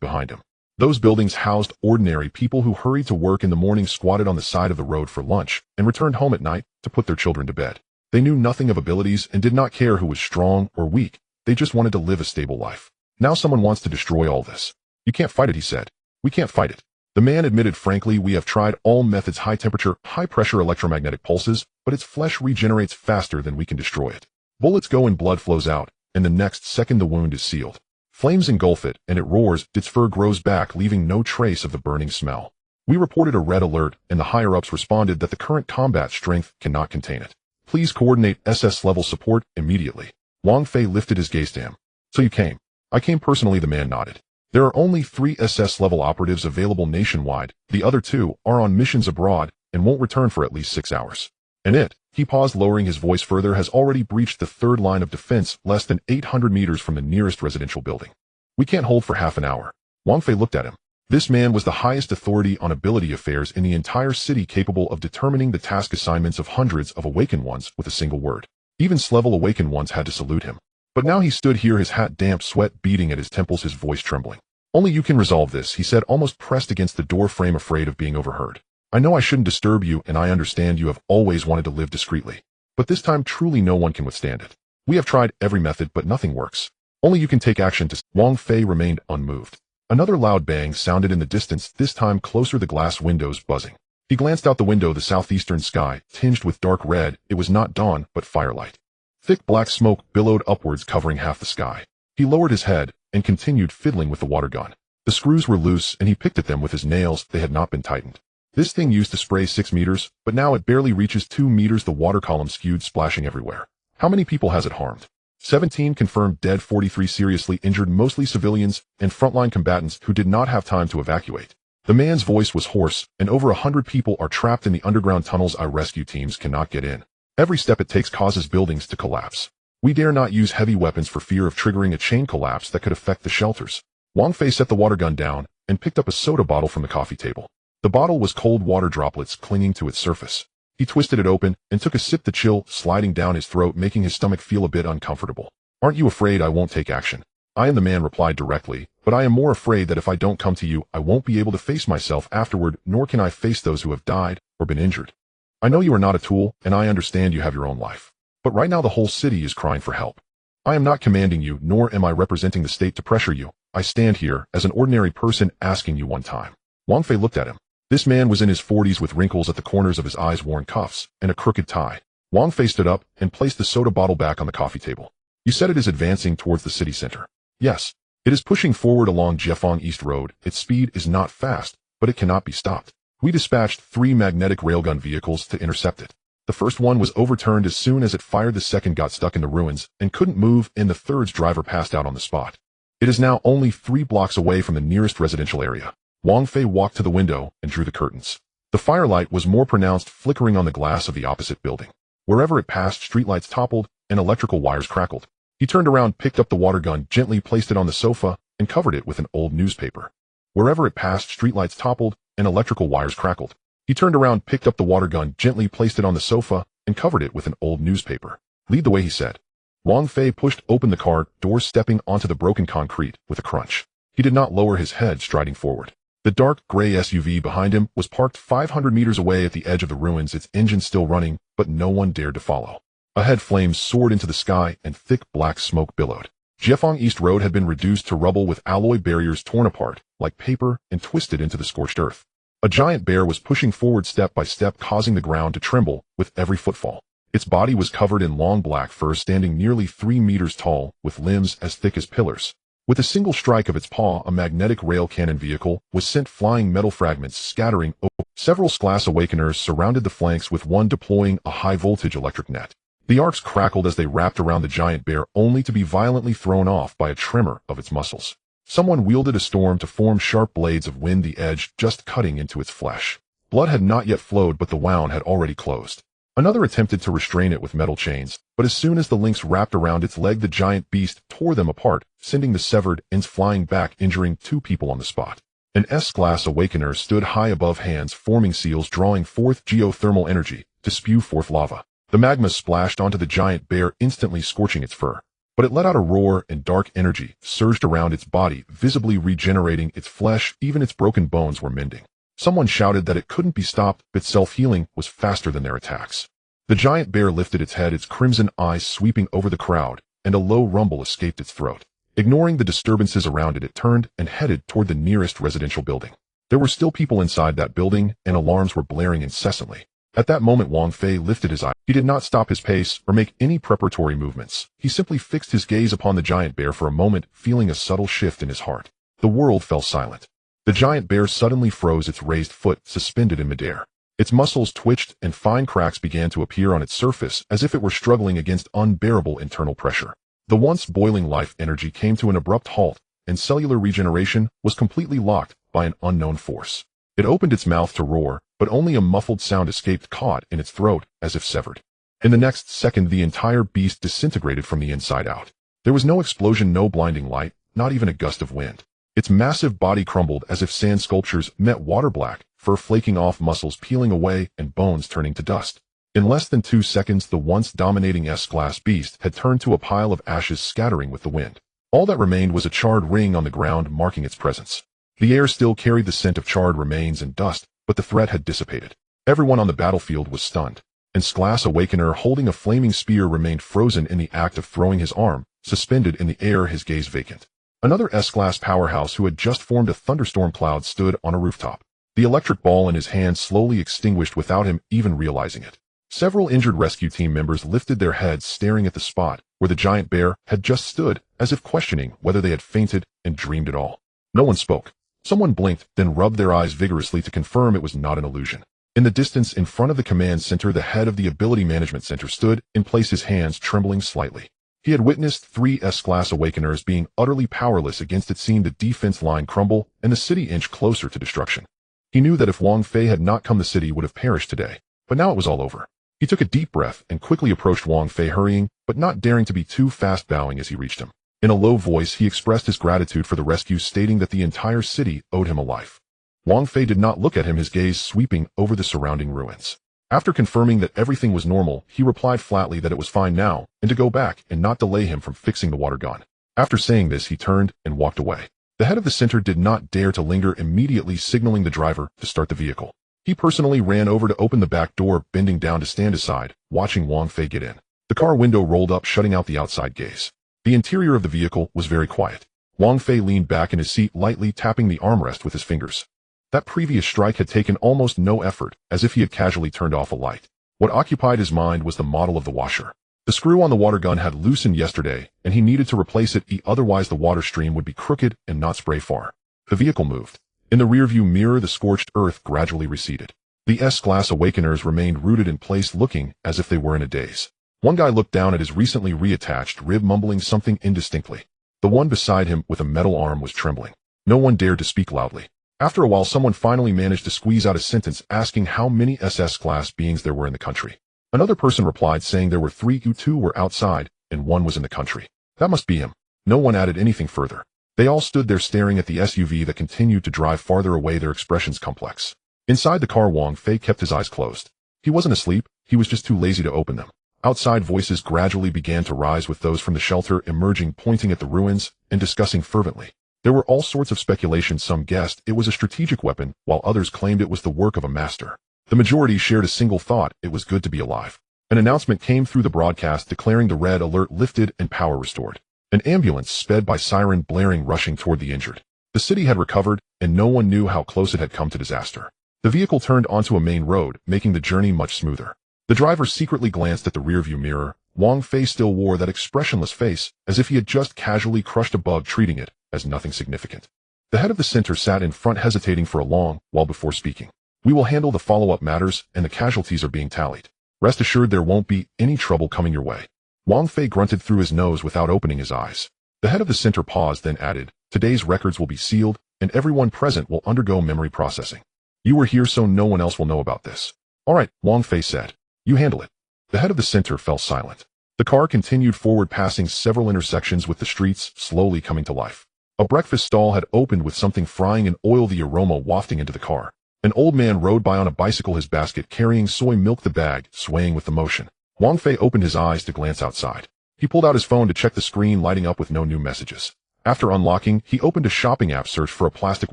behind him. Those buildings housed ordinary people who hurried to work in the morning, squatted on the side of the road for lunch, and returned home at night to put their children to bed. They knew nothing of abilities and did not care who was strong or weak. They just wanted to live a stable life. Now someone wants to destroy all this. "You can't fight it," he said. "We can't fight it." The man admitted frankly, we have tried all methods, high-temperature, high-pressure electromagnetic pulses, but its flesh regenerates faster than we can destroy it. Bullets go and blood flows out, and the next second the wound is sealed. Flames engulf it, and it roars, its fur grows back, leaving no trace of the burning smell. We reported a red alert, and the higher-ups responded that the current combat strength cannot contain it. Please coordinate SS-level support immediately. Wang Fei lifted his gaze to him. So you came. I came personally, the man nodded. There are only 3 SS-level operatives available nationwide, the other 2 are on missions abroad and won't return for at least 6 hours. And it, he paused, lowering his voice further, has already breached the 3rd line of defense less than 800 meters from the nearest residential building. We can't hold for half an hour. Wang Fei looked at him. This man was the highest authority on ability affairs in the entire city, capable of determining the task assignments of hundreds of awakened ones with a single word. Even S-level awakened ones had to salute him. But now he stood here, his hat damp, sweat beading at his temples, his voice trembling. Only you can resolve this, he said, almost pressed against the door frame, afraid of being overheard. I know I shouldn't disturb you, and I understand you have always wanted to live discreetly. But this time truly no one can withstand it. We have tried every method, but nothing works. Only you can take action to... Wang Fei remained unmoved. Another loud bang sounded in the distance, this time closer, the glass windows buzzing. He glanced out the window, the southeastern sky, tinged with dark red. It was not dawn, but firelight. Thick black smoke billowed upwards, covering half the sky. He lowered his head and continued fiddling with the water gun. The screws were loose, and he picked at them with his nails. They had not been tightened. This thing used to spray 6 meters, but now it barely reaches 2 meters. The water column skewed, splashing everywhere. How many people has it harmed? 17 confirmed dead, 43 seriously injured, mostly civilians and frontline combatants who did not have time to evacuate. The man's voice was hoarse, and over 100 people are trapped in the underground tunnels. Our rescue teams cannot get in. Every step it takes causes buildings to collapse. We dare not use heavy weapons for fear of triggering a chain collapse that could affect the shelters. Wang Fei set the water gun down and picked up a soda bottle from the coffee table. The bottle was cold water droplets clinging to its surface. He twisted it open and took a sip, the chill sliding down his throat, making his stomach feel a bit uncomfortable. Aren't you afraid I won't take action? I am, the man replied directly, but I am more afraid that if I don't come to you, I won't be able to face myself afterward, nor can I face those who have died or been injured. I know you are not a tool, and I understand you have your own life. But right now the whole city is crying for help. I am not commanding you, nor am I representing the state to pressure you. I stand here as an ordinary person asking you one time. Wang Fei looked at him. This man was in his 40s with wrinkles at the corners of his eyes, worn cuffs, and a crooked tie. Wang Fei stood up and placed the soda bottle back on the coffee table. You said it is advancing towards the city center. Yes. It is pushing forward along Jiefang East Road. Its speed is not fast, but it cannot be stopped. We dispatched 3 magnetic railgun vehicles to intercept it. The first one was overturned as soon as it fired, the second got stuck in the ruins and couldn't move, and the third's driver passed out on the spot. It is now only 3 blocks away from the nearest residential area. Wang Fei walked to the window and drew the curtains. The firelight was more pronounced, flickering on the glass of the opposite building. Wherever it passed, streetlights toppled and electrical wires crackled. He turned around, picked up the water gun, gently placed it on the sofa, and covered it with an old newspaper. Wherever it passed, streetlights toppled and electrical wires crackled. He turned around, picked up the water gun, gently placed it on the sofa, and covered it with an old newspaper. Lead the way, he said. Wang Fei pushed open the car door, stepping onto the broken concrete with a crunch. He did not lower his head, striding forward. The dark gray SUV behind him was parked 500 meters away at the edge of the ruins, its engine still running, but no one dared to follow. Ahead, flames soared into the sky and thick black smoke billowed. Jiefang East Road had been reduced to rubble, with alloy barriers torn apart like paper and twisted into the scorched earth. A giant bear was pushing forward step by step, causing the ground to tremble with every footfall. Its body was covered in long black fur, standing nearly 3 meters tall, with limbs as thick as pillars. With a single strike of its paw, a magnetic rail cannon vehicle was sent flying, metal fragments scattering over. Several glass awakeners surrounded the flanks, with one deploying a high-voltage electric net. The arcs crackled as they wrapped around the giant bear, only to be violently thrown off by a tremor of its muscles. Someone wielded a storm to form sharp blades of wind, the edge just cutting into its flesh. Blood had not yet flowed, but the wound had already closed. Another attempted to restrain it with metal chains, but as soon as the links wrapped around its leg, the giant beast tore them apart, sending the severed ends flying back, injuring 2 people on the spot. An S-class awakener stood high above, hands forming seals, drawing forth geothermal energy to spew forth lava. The magma splashed onto the giant bear, instantly scorching its fur. But it let out a roar, and dark energy surged around its body, visibly regenerating its flesh. Even its broken bones were mending. Someone shouted that it couldn't be stopped, but self-healing was faster than their attacks. The giant bear lifted its head, its crimson eyes sweeping over the crowd, and a low rumble escaped its throat. Ignoring the disturbances around it, it turned and headed toward the nearest residential building. There were still people inside that building, and alarms were blaring incessantly. At that moment Wang Fei lifted his eye. He did not stop his pace or make any preparatory movements. He simply fixed his gaze upon the giant bear for a moment, feeling a subtle shift in his heart. The world fell silent. The giant bear suddenly froze, its raised foot suspended in midair. Its muscles twitched and fine cracks began to appear on its surface as if it were struggling against unbearable internal pressure. The once boiling life energy came to an abrupt halt, and cellular regeneration was completely locked by an unknown force. It opened its mouth to roar, but only a muffled sound escaped, caught in its throat as if severed. In the next second the entire beast disintegrated from the inside out. There was no explosion, no blinding light, not even a gust of wind. Its massive body crumbled as if sand sculptures met water black, fur flaking off, muscles peeling away, and bones turning to dust. In less than 2 seconds the once dominating S-class beast had turned to a pile of ashes scattering with the wind. All that remained was a charred ring on the ground marking its presence. The air still carried the scent of charred remains and dust, but the threat had dissipated. Everyone on the battlefield was stunned. And S-class Awakener, holding a flaming spear, remained frozen in the act of throwing his arm, suspended in the air, his gaze vacant. Another S-class powerhouse who had just formed a thunderstorm cloud stood on a rooftop. The electric ball in his hand slowly extinguished without him even realizing it. Several injured rescue team members lifted their heads, staring at the spot where the giant bear had just stood, as if questioning whether they had fainted and dreamed it all. No one spoke. Someone blinked, then rubbed their eyes vigorously to confirm it was not an illusion. In the distance in front of the command center, the head of the Ability Management Center stood in place, his hands trembling slightly. He had witnessed 3 S-class Awakeners being utterly powerless against it, seen the defense line crumble and the city inch closer to destruction. He knew that if Wang Fei had not come, the city would have perished today. But now it was all over. He took a deep breath and quickly approached Wang Fei, hurrying, but not daring to be too fast, bowing as he reached him. In a low voice he expressed his gratitude for the rescue, stating that the entire city owed him a life. Wang Fei did not look at him, his gaze sweeping over the surrounding ruins. After confirming that everything was normal, he replied flatly that it was fine now, and to go back and not delay him from fixing the water gun. After saying this he turned and walked away. The head of the center did not dare to linger, immediately signaling the driver to start the vehicle. He personally ran over to open the back door, bending down to stand aside, watching Wang Fei get in. The car window rolled up, shutting out the outside gaze. The interior of the vehicle was very quiet. Wang Fei leaned back in his seat, lightly tapping the armrest with his fingers. That previous strike had taken almost no effort, as if he had casually turned off a light. What occupied his mind was the model of the washer. The screw on the water gun had loosened yesterday, and he needed to replace it, otherwise the water stream would be crooked and not spray far. The vehicle moved. In the rearview mirror the scorched earth gradually receded. The S-class Awakeners remained rooted in place, looking as if they were in a daze. One guy looked down at his recently reattached rib, mumbling something indistinctly. The one beside him with a metal arm was trembling. No one dared to speak loudly. After a while someone finally managed to squeeze out a sentence, asking how many SS-class beings there were in the country. Another person replied, saying there were 3, 2 were outside, and 1 was in the country. That must be him. No one added anything further. They all stood there staring at the SUV that continued to drive farther away, their expressions complex. Inside the car Wang Fei kept his eyes closed. He wasn't asleep, he was just too lazy to open them. Outside voices gradually began to rise, with those from the shelter emerging, pointing at the ruins and discussing fervently. There were all sorts of speculations. Some guessed it was a strategic weapon, while others claimed it was the work of a master. The majority shared a single thought: it was good to be alive. An announcement came through the broadcast declaring the red alert lifted and power restored. An ambulance sped by, siren blaring, rushing toward the injured. The city had recovered, and no one knew how close it had come to disaster. The vehicle turned onto a main road, making the journey much smoother. The driver secretly glanced at the rearview mirror. Wang Fei still wore that expressionless face, as if he had just casually crushed a bug, treating it as nothing significant. The head of the center sat in front, hesitating for a long while before speaking. "We will handle the follow-up matters, and the casualties are being tallied. Rest assured there won't be any trouble coming your way." Wang Fei grunted through his nose without opening his eyes. The head of the center paused, then added, "Today's records will be sealed, and everyone present will undergo memory processing. You were here so no one else will know about this." "All right," Wang Fei said. "You handle it." The head of the center fell silent. The car continued forward, passing several intersections, with the streets slowly coming to life. A breakfast stall had opened with something frying in oil, the aroma wafting into the car. An old man rode by on a bicycle, his basket carrying soy milk, the bag swaying with the motion. Wang Fei opened his eyes to glance outside. He pulled out his phone to check the screen, lighting up with no new messages. After unlocking, he opened a shopping app, searched for a plastic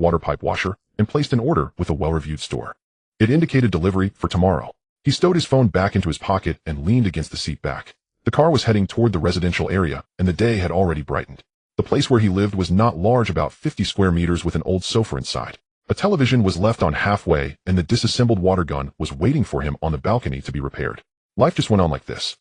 water pipe washer, and placed an order with a well-reviewed store. It indicated delivery for tomorrow. He stowed his phone back into his pocket and leaned against the seat back. The car was heading toward the residential area, and the day had already brightened. The place where he lived was not large, about 50 square meters, with an old sofa inside. A television was left on halfway, and the disassembled water gun was waiting for him on the balcony to be repaired. Life just went on like this.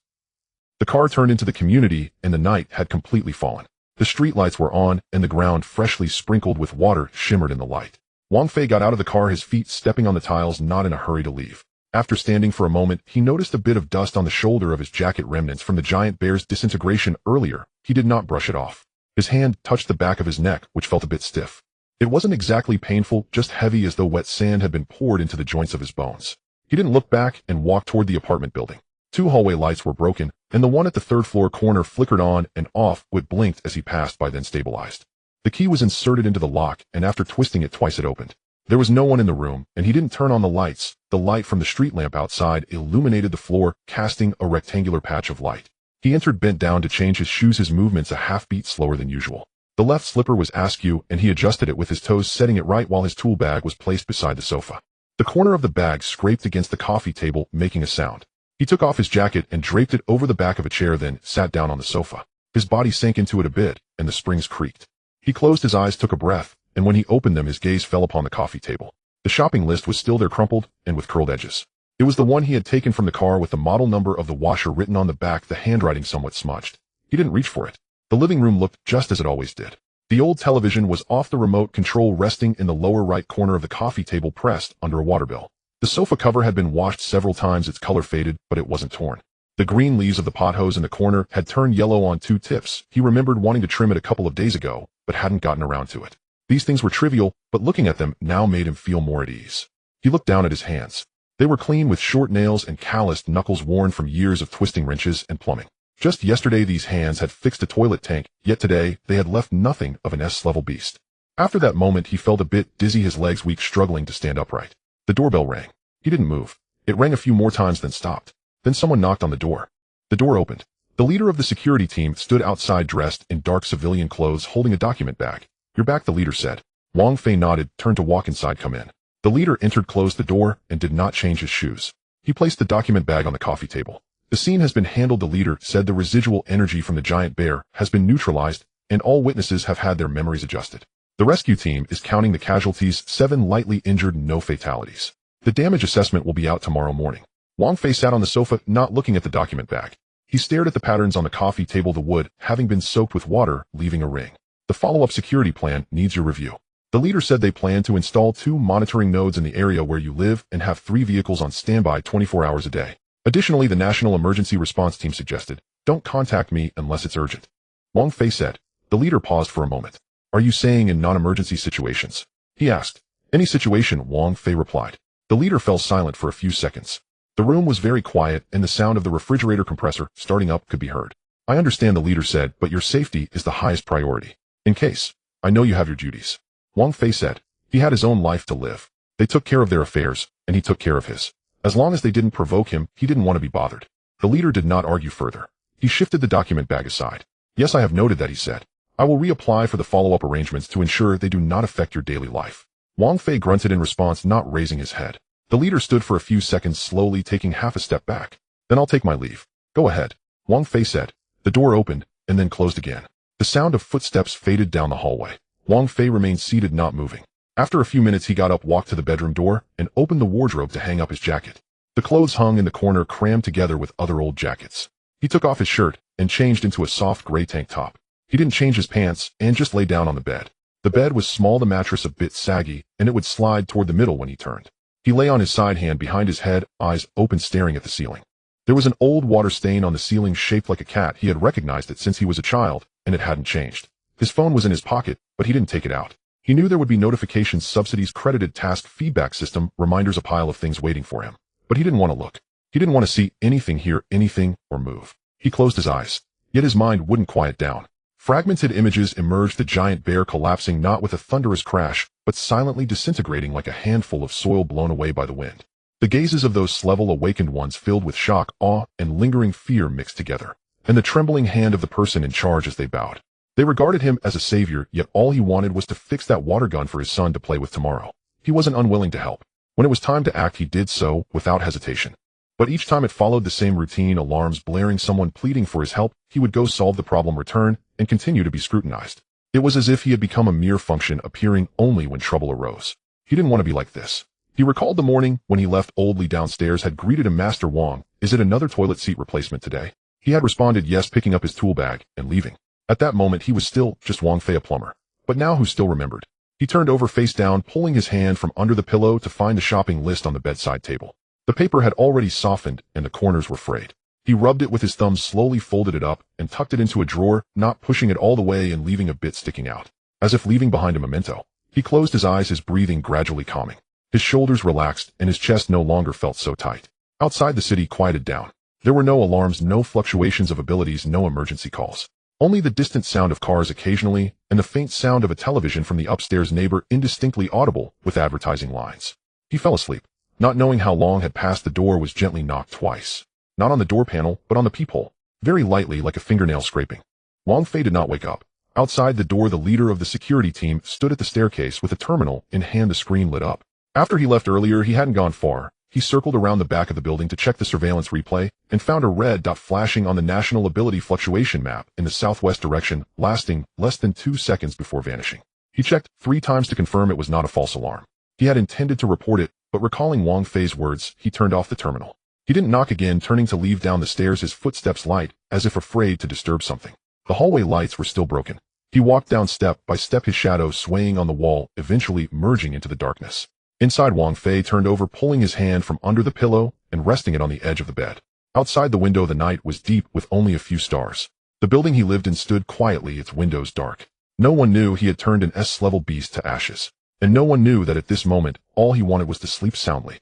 The car turned into the community, and the night had completely fallen. The streetlights were on, and the ground, freshly sprinkled with water, shimmered in the light. Wang Fei got out of the car, his feet stepping on the tiles, not in a hurry to leave. After standing for a moment, he noticed a bit of dust on the shoulder of his jacket, remnants from the giant bear's disintegration earlier. He did not brush it off. His hand touched the back of his neck, which felt a bit stiff. It wasn't exactly painful, just heavy, as though wet sand had been poured into the joints of his bones. He didn't look back and walked toward the apartment building. 2 hallway lights were broken, and the one at the 3rd floor corner flickered on and off. It blinked as he passed by, then stabilized. The key was inserted into the lock, and after twisting it twice, it opened. There was no one in the room, and he didn't turn on the lights. The light from the street lamp outside illuminated the floor, casting a rectangular patch of light. He entered bent down to change his shoes, his movements a half-beat slower than usual. The left slipper was askew, and he adjusted it with his toes, setting it right while his tool bag was placed beside the sofa. The corner of the bag scraped against the coffee table, making a sound. He took off his jacket and draped it over the back of a chair, then sat down on the sofa. His body sank into it a bit, and the springs creaked. He closed his eyes, took a breath, and when he opened them, his gaze fell upon the coffee table. The shopping list was still there, crumpled and with curled edges. It was the one he had taken from the car, with the model number of the washer written on the back, the handwriting somewhat smudged. He didn't reach for it. The living room looked just as it always did. The old television was off the remote control, resting in the lower right corner of the coffee table, pressed under a water bill. The sofa cover had been washed several times, its color faded, but it wasn't torn. The green leaves of the pothose in the corner had turned yellow on 2 tips. He remembered wanting to trim it a couple of days ago, but hadn't gotten around to it. These things were trivial, but looking at them now made him feel more at ease. He looked down at his hands. They were clean, with short nails and calloused knuckles worn from years of twisting wrenches and plumbing. Just yesterday these hands had fixed a toilet tank, yet today they had left nothing of an S-level beast. After that moment he felt a bit dizzy, his legs weak, struggling to stand upright. The doorbell rang. He didn't move. It rang a few more times, then stopped. Then someone knocked on the door. The door opened. The leader of the security team stood outside, dressed in dark civilian clothes, holding a document bag. "You're back," the leader said. Wang Fei nodded, turned to walk inside. "Come in." The leader entered, closed the door, and did not change his shoes. He placed the document bag on the coffee table. "The scene has been handled," the leader said. "The residual energy from the giant bear has been neutralized, and all witnesses have had their memories adjusted. The rescue team is counting the casualties, 7 lightly injured, no fatalities. The damage assessment will be out tomorrow morning." Wang Fei sat on the sofa, not looking at the document bag. He stared at the patterns on the coffee table, the wood having been soaked with water, leaving a ring. "The follow-up security plan needs your review." The leader said they plan to install 2 monitoring nodes in the area where you live and have 3 vehicles on standby 24 hours a day. Additionally, the National Emergency Response Team suggested, "Don't contact me unless it's urgent." Wang Fei said. The leader paused for a moment. "Are you saying in non-emergency situations?" he asked. "Any situation," Wang Fei replied. The leader fell silent for a few seconds. The room was very quiet, and the sound of the refrigerator compressor starting up could be heard. "I understand," the leader said, "but your safety is the highest priority. In case, I know you have your duties." Wang Fei said. He had his own life to live. They took care of their affairs, and he took care of his. As long as they didn't provoke him, he didn't want to be bothered. The leader did not argue further. He shifted the document bag aside. "Yes, I have noted that," he said. "I will reapply for the follow-up arrangements to ensure they do not affect your daily life." Wang Fei grunted in response, not raising his head. The leader stood for a few seconds, slowly taking half a step back. "Then I'll take my leave." "Go ahead," Wang Fei said. The door opened, and then closed again. The sound of footsteps faded down the hallway. Wang Fei remained seated, not moving. After a few minutes he got up, walked to the bedroom door, and opened the wardrobe to hang up his jacket. The clothes hung in the corner, crammed together with other old jackets. He took off his shirt, and changed into a soft gray tank top. He didn't change his pants, and just lay down on the bed. The bed was small, the mattress a bit saggy, and it would slide toward the middle when he turned. He lay on his side, hand behind his head, eyes open, staring at the ceiling. There was an old water stain on the ceiling, shaped like a cat. He had recognized it since he was a child, and it hadn't changed. His phone was in his pocket, but he didn't take it out. He knew there would be notifications, subsidies, credited, task, feedback system, reminders, a pile of things waiting for him. But he didn't want to look. He didn't want to see anything, hear anything, or move. He closed his eyes. Yet his mind wouldn't quiet down. Fragmented images emerged, the giant bear collapsing, not with a thunderous crash, but silently disintegrating like a handful of soil blown away by the wind. The gazes of those level awakened ones filled with shock, awe, and lingering fear mixed together, and the trembling hand of the person in charge as they bowed. They regarded him as a savior, yet all he wanted was to fix that water gun for his son to play with tomorrow. He wasn't unwilling to help. When it was time to act, he did so, without hesitation. But each time it followed the same routine, alarms blaring, someone pleading for his help. He would go solve the problem, return, and continue to be scrutinized. It was as if he had become a mere function, appearing only when trouble arose. He didn't want to be like this. He recalled the morning when he left Old Lee downstairs had greeted him, Master Wang, is it another toilet seat replacement today? He had responded yes, picking up his tool bag and leaving. At that moment he was still just Wang Fei, a plumber. But now who still remembered? He turned over face down, pulling his hand from under the pillow to find the shopping list on the bedside table. The paper had already softened and the corners were frayed. He rubbed it with his thumb, slowly folded it up, and tucked it into a drawer, not pushing it all the way and leaving a bit sticking out, as if leaving behind a memento. He closed his eyes, his breathing gradually calming. His shoulders relaxed, and his chest no longer felt so tight. Outside, the city quieted down. There were no alarms, no fluctuations of abilities, no emergency calls. Only the distant sound of cars occasionally, and the faint sound of a television from the upstairs neighbor, indistinctly audible with advertising lines. He fell asleep. Not knowing how long had passed, the door was gently knocked twice. Not on the door panel, but on the peephole, very lightly, like a fingernail scraping. Wang Fei did not wake up. Outside the door, the leader of the security team stood at the staircase with a terminal in hand. The screen lit up. After he left earlier, he hadn't gone far. He circled around the back of the building to check the surveillance replay and found a red dot flashing on the national ability fluctuation map in the southwest direction, lasting less than 2 seconds before vanishing. He checked 3 times to confirm it was not a false alarm. He had intended to report it, but recalling Wang Fei's words, he turned off the terminal. He didn't knock again, turning to leave down the stairs, his footsteps light, as if afraid to disturb something. The hallway lights were still broken. He walked down step by step, his shadow swaying on the wall, eventually merging into the darkness. Inside, Wang Fei turned over, pulling his hand from under the pillow and resting it on the edge of the bed. Outside the window, the night was deep with only a few stars. The building he lived in stood quietly, its windows dark. No one knew he had turned an S-level beast to ashes. And no one knew that at this moment, all he wanted was to sleep soundly.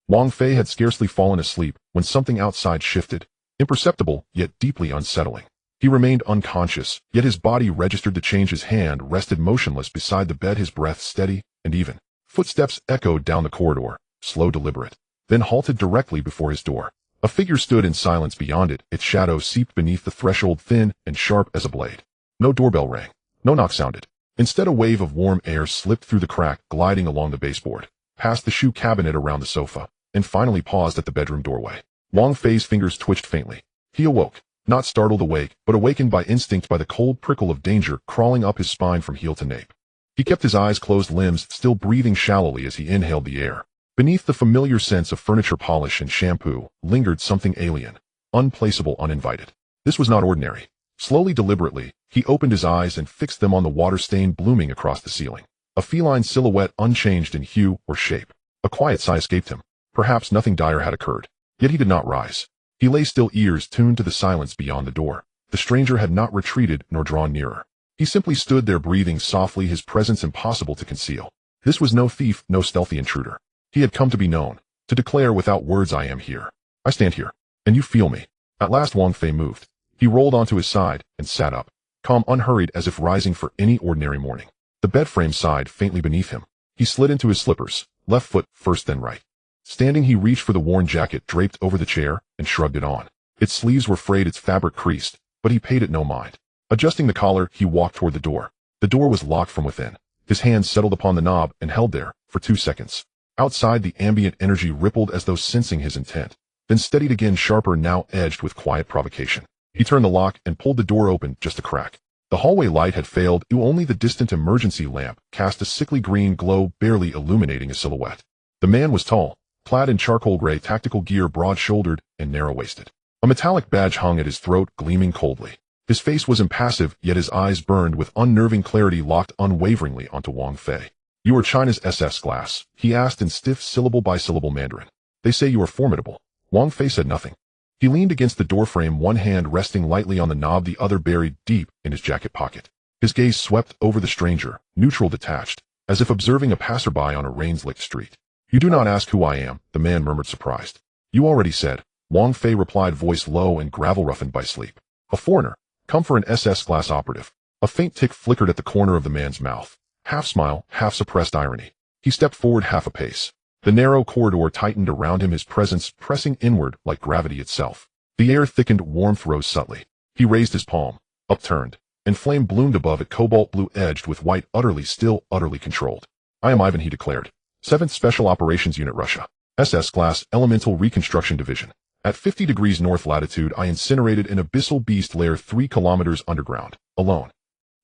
Wang Fei had scarcely fallen asleep when something outside shifted, imperceptible yet deeply unsettling. He remained unconscious, yet his body registered the change. His hand rested motionless beside the bed, his breath steady and even. Footsteps echoed down the corridor, slow, deliberate, then halted directly before his door. A figure stood in silence beyond it, its shadow seeped beneath the threshold, thin and sharp as a blade. No doorbell rang. No knock sounded. Instead, a wave of warm air slipped through the crack, gliding along the baseboard, past the shoe cabinet, around the sofa, and finally paused at the bedroom doorway. Wang Fei's fingers twitched faintly. He awoke, not startled awake, but awakened by instinct, by the cold prickle of danger crawling up his spine from heel to nape. He kept his eyes closed, limbs still, breathing shallowly as he inhaled the air. Beneath the familiar sense of furniture polish and shampoo lingered something alien, unplaceable, uninvited. This was not ordinary. Slowly, deliberately, he opened his eyes and fixed them on the water stain blooming across the ceiling. A feline silhouette, unchanged in hue or shape. A quiet sigh escaped him. Perhaps nothing dire had occurred. Yet he did not rise. He lay still, ears tuned to the silence beyond the door. The stranger had not retreated nor drawn nearer. He simply stood there, breathing softly, his presence impossible to conceal. This was no thief, no stealthy intruder. He had come to be known, to declare without words, I am here. I stand here, and you feel me. At last Wang Fei moved. He rolled onto his side and sat up, calm, unhurried, as if rising for any ordinary morning. The bed frame sighed faintly beneath him. He slid into his slippers, left foot first then right. Standing, he reached for the worn jacket draped over the chair and shrugged it on. Its sleeves were frayed, its fabric creased, but he paid it no mind. Adjusting the collar, he walked toward the door. The door was locked from within. His hand settled upon the knob and held there for 2 seconds. Outside, the ambient energy rippled as though sensing his intent, then steadied again, sharper, now edged with quiet provocation. He turned the lock and pulled the door open just a crack. The hallway light had failed, only the distant emergency lamp cast a sickly green glow, barely illuminating a silhouette. The man was tall, clad in charcoal gray tactical gear, broad-shouldered and narrow-waisted. A metallic badge hung at his throat, gleaming coldly. His face was impassive, yet his eyes burned with unnerving clarity, locked unwaveringly onto Wang Fei. You are China's SS class, he asked in stiff, syllable-by-syllable Mandarin. They say you are formidable. Wang Fei said nothing. He leaned against the doorframe, one hand resting lightly on the knob, the other buried deep in his jacket pocket. His gaze swept over the stranger, neutral, detached, as if observing a passerby on a rain-slicked street. You do not ask who I am, the man murmured, surprised. You already said, Wang Fei replied, voice low and gravel roughened by sleep. A foreigner. Come for an SS-class operative. A faint tick flickered at the corner of the man's mouth. Half smile, half suppressed irony. He stepped forward half a pace. The narrow corridor tightened around him, his presence pressing inward like gravity itself. The air thickened, warmth rose subtly. He raised his palm, upturned, and flame bloomed above it, cobalt blue edged with white, utterly still, utterly controlled. I am Ivan, he declared. 7th Special Operations Unit, Russia. SS-class Elemental Reconstruction Division. At 50 degrees north latitude, I incinerated an abyssal beast lair 3 kilometers underground, alone.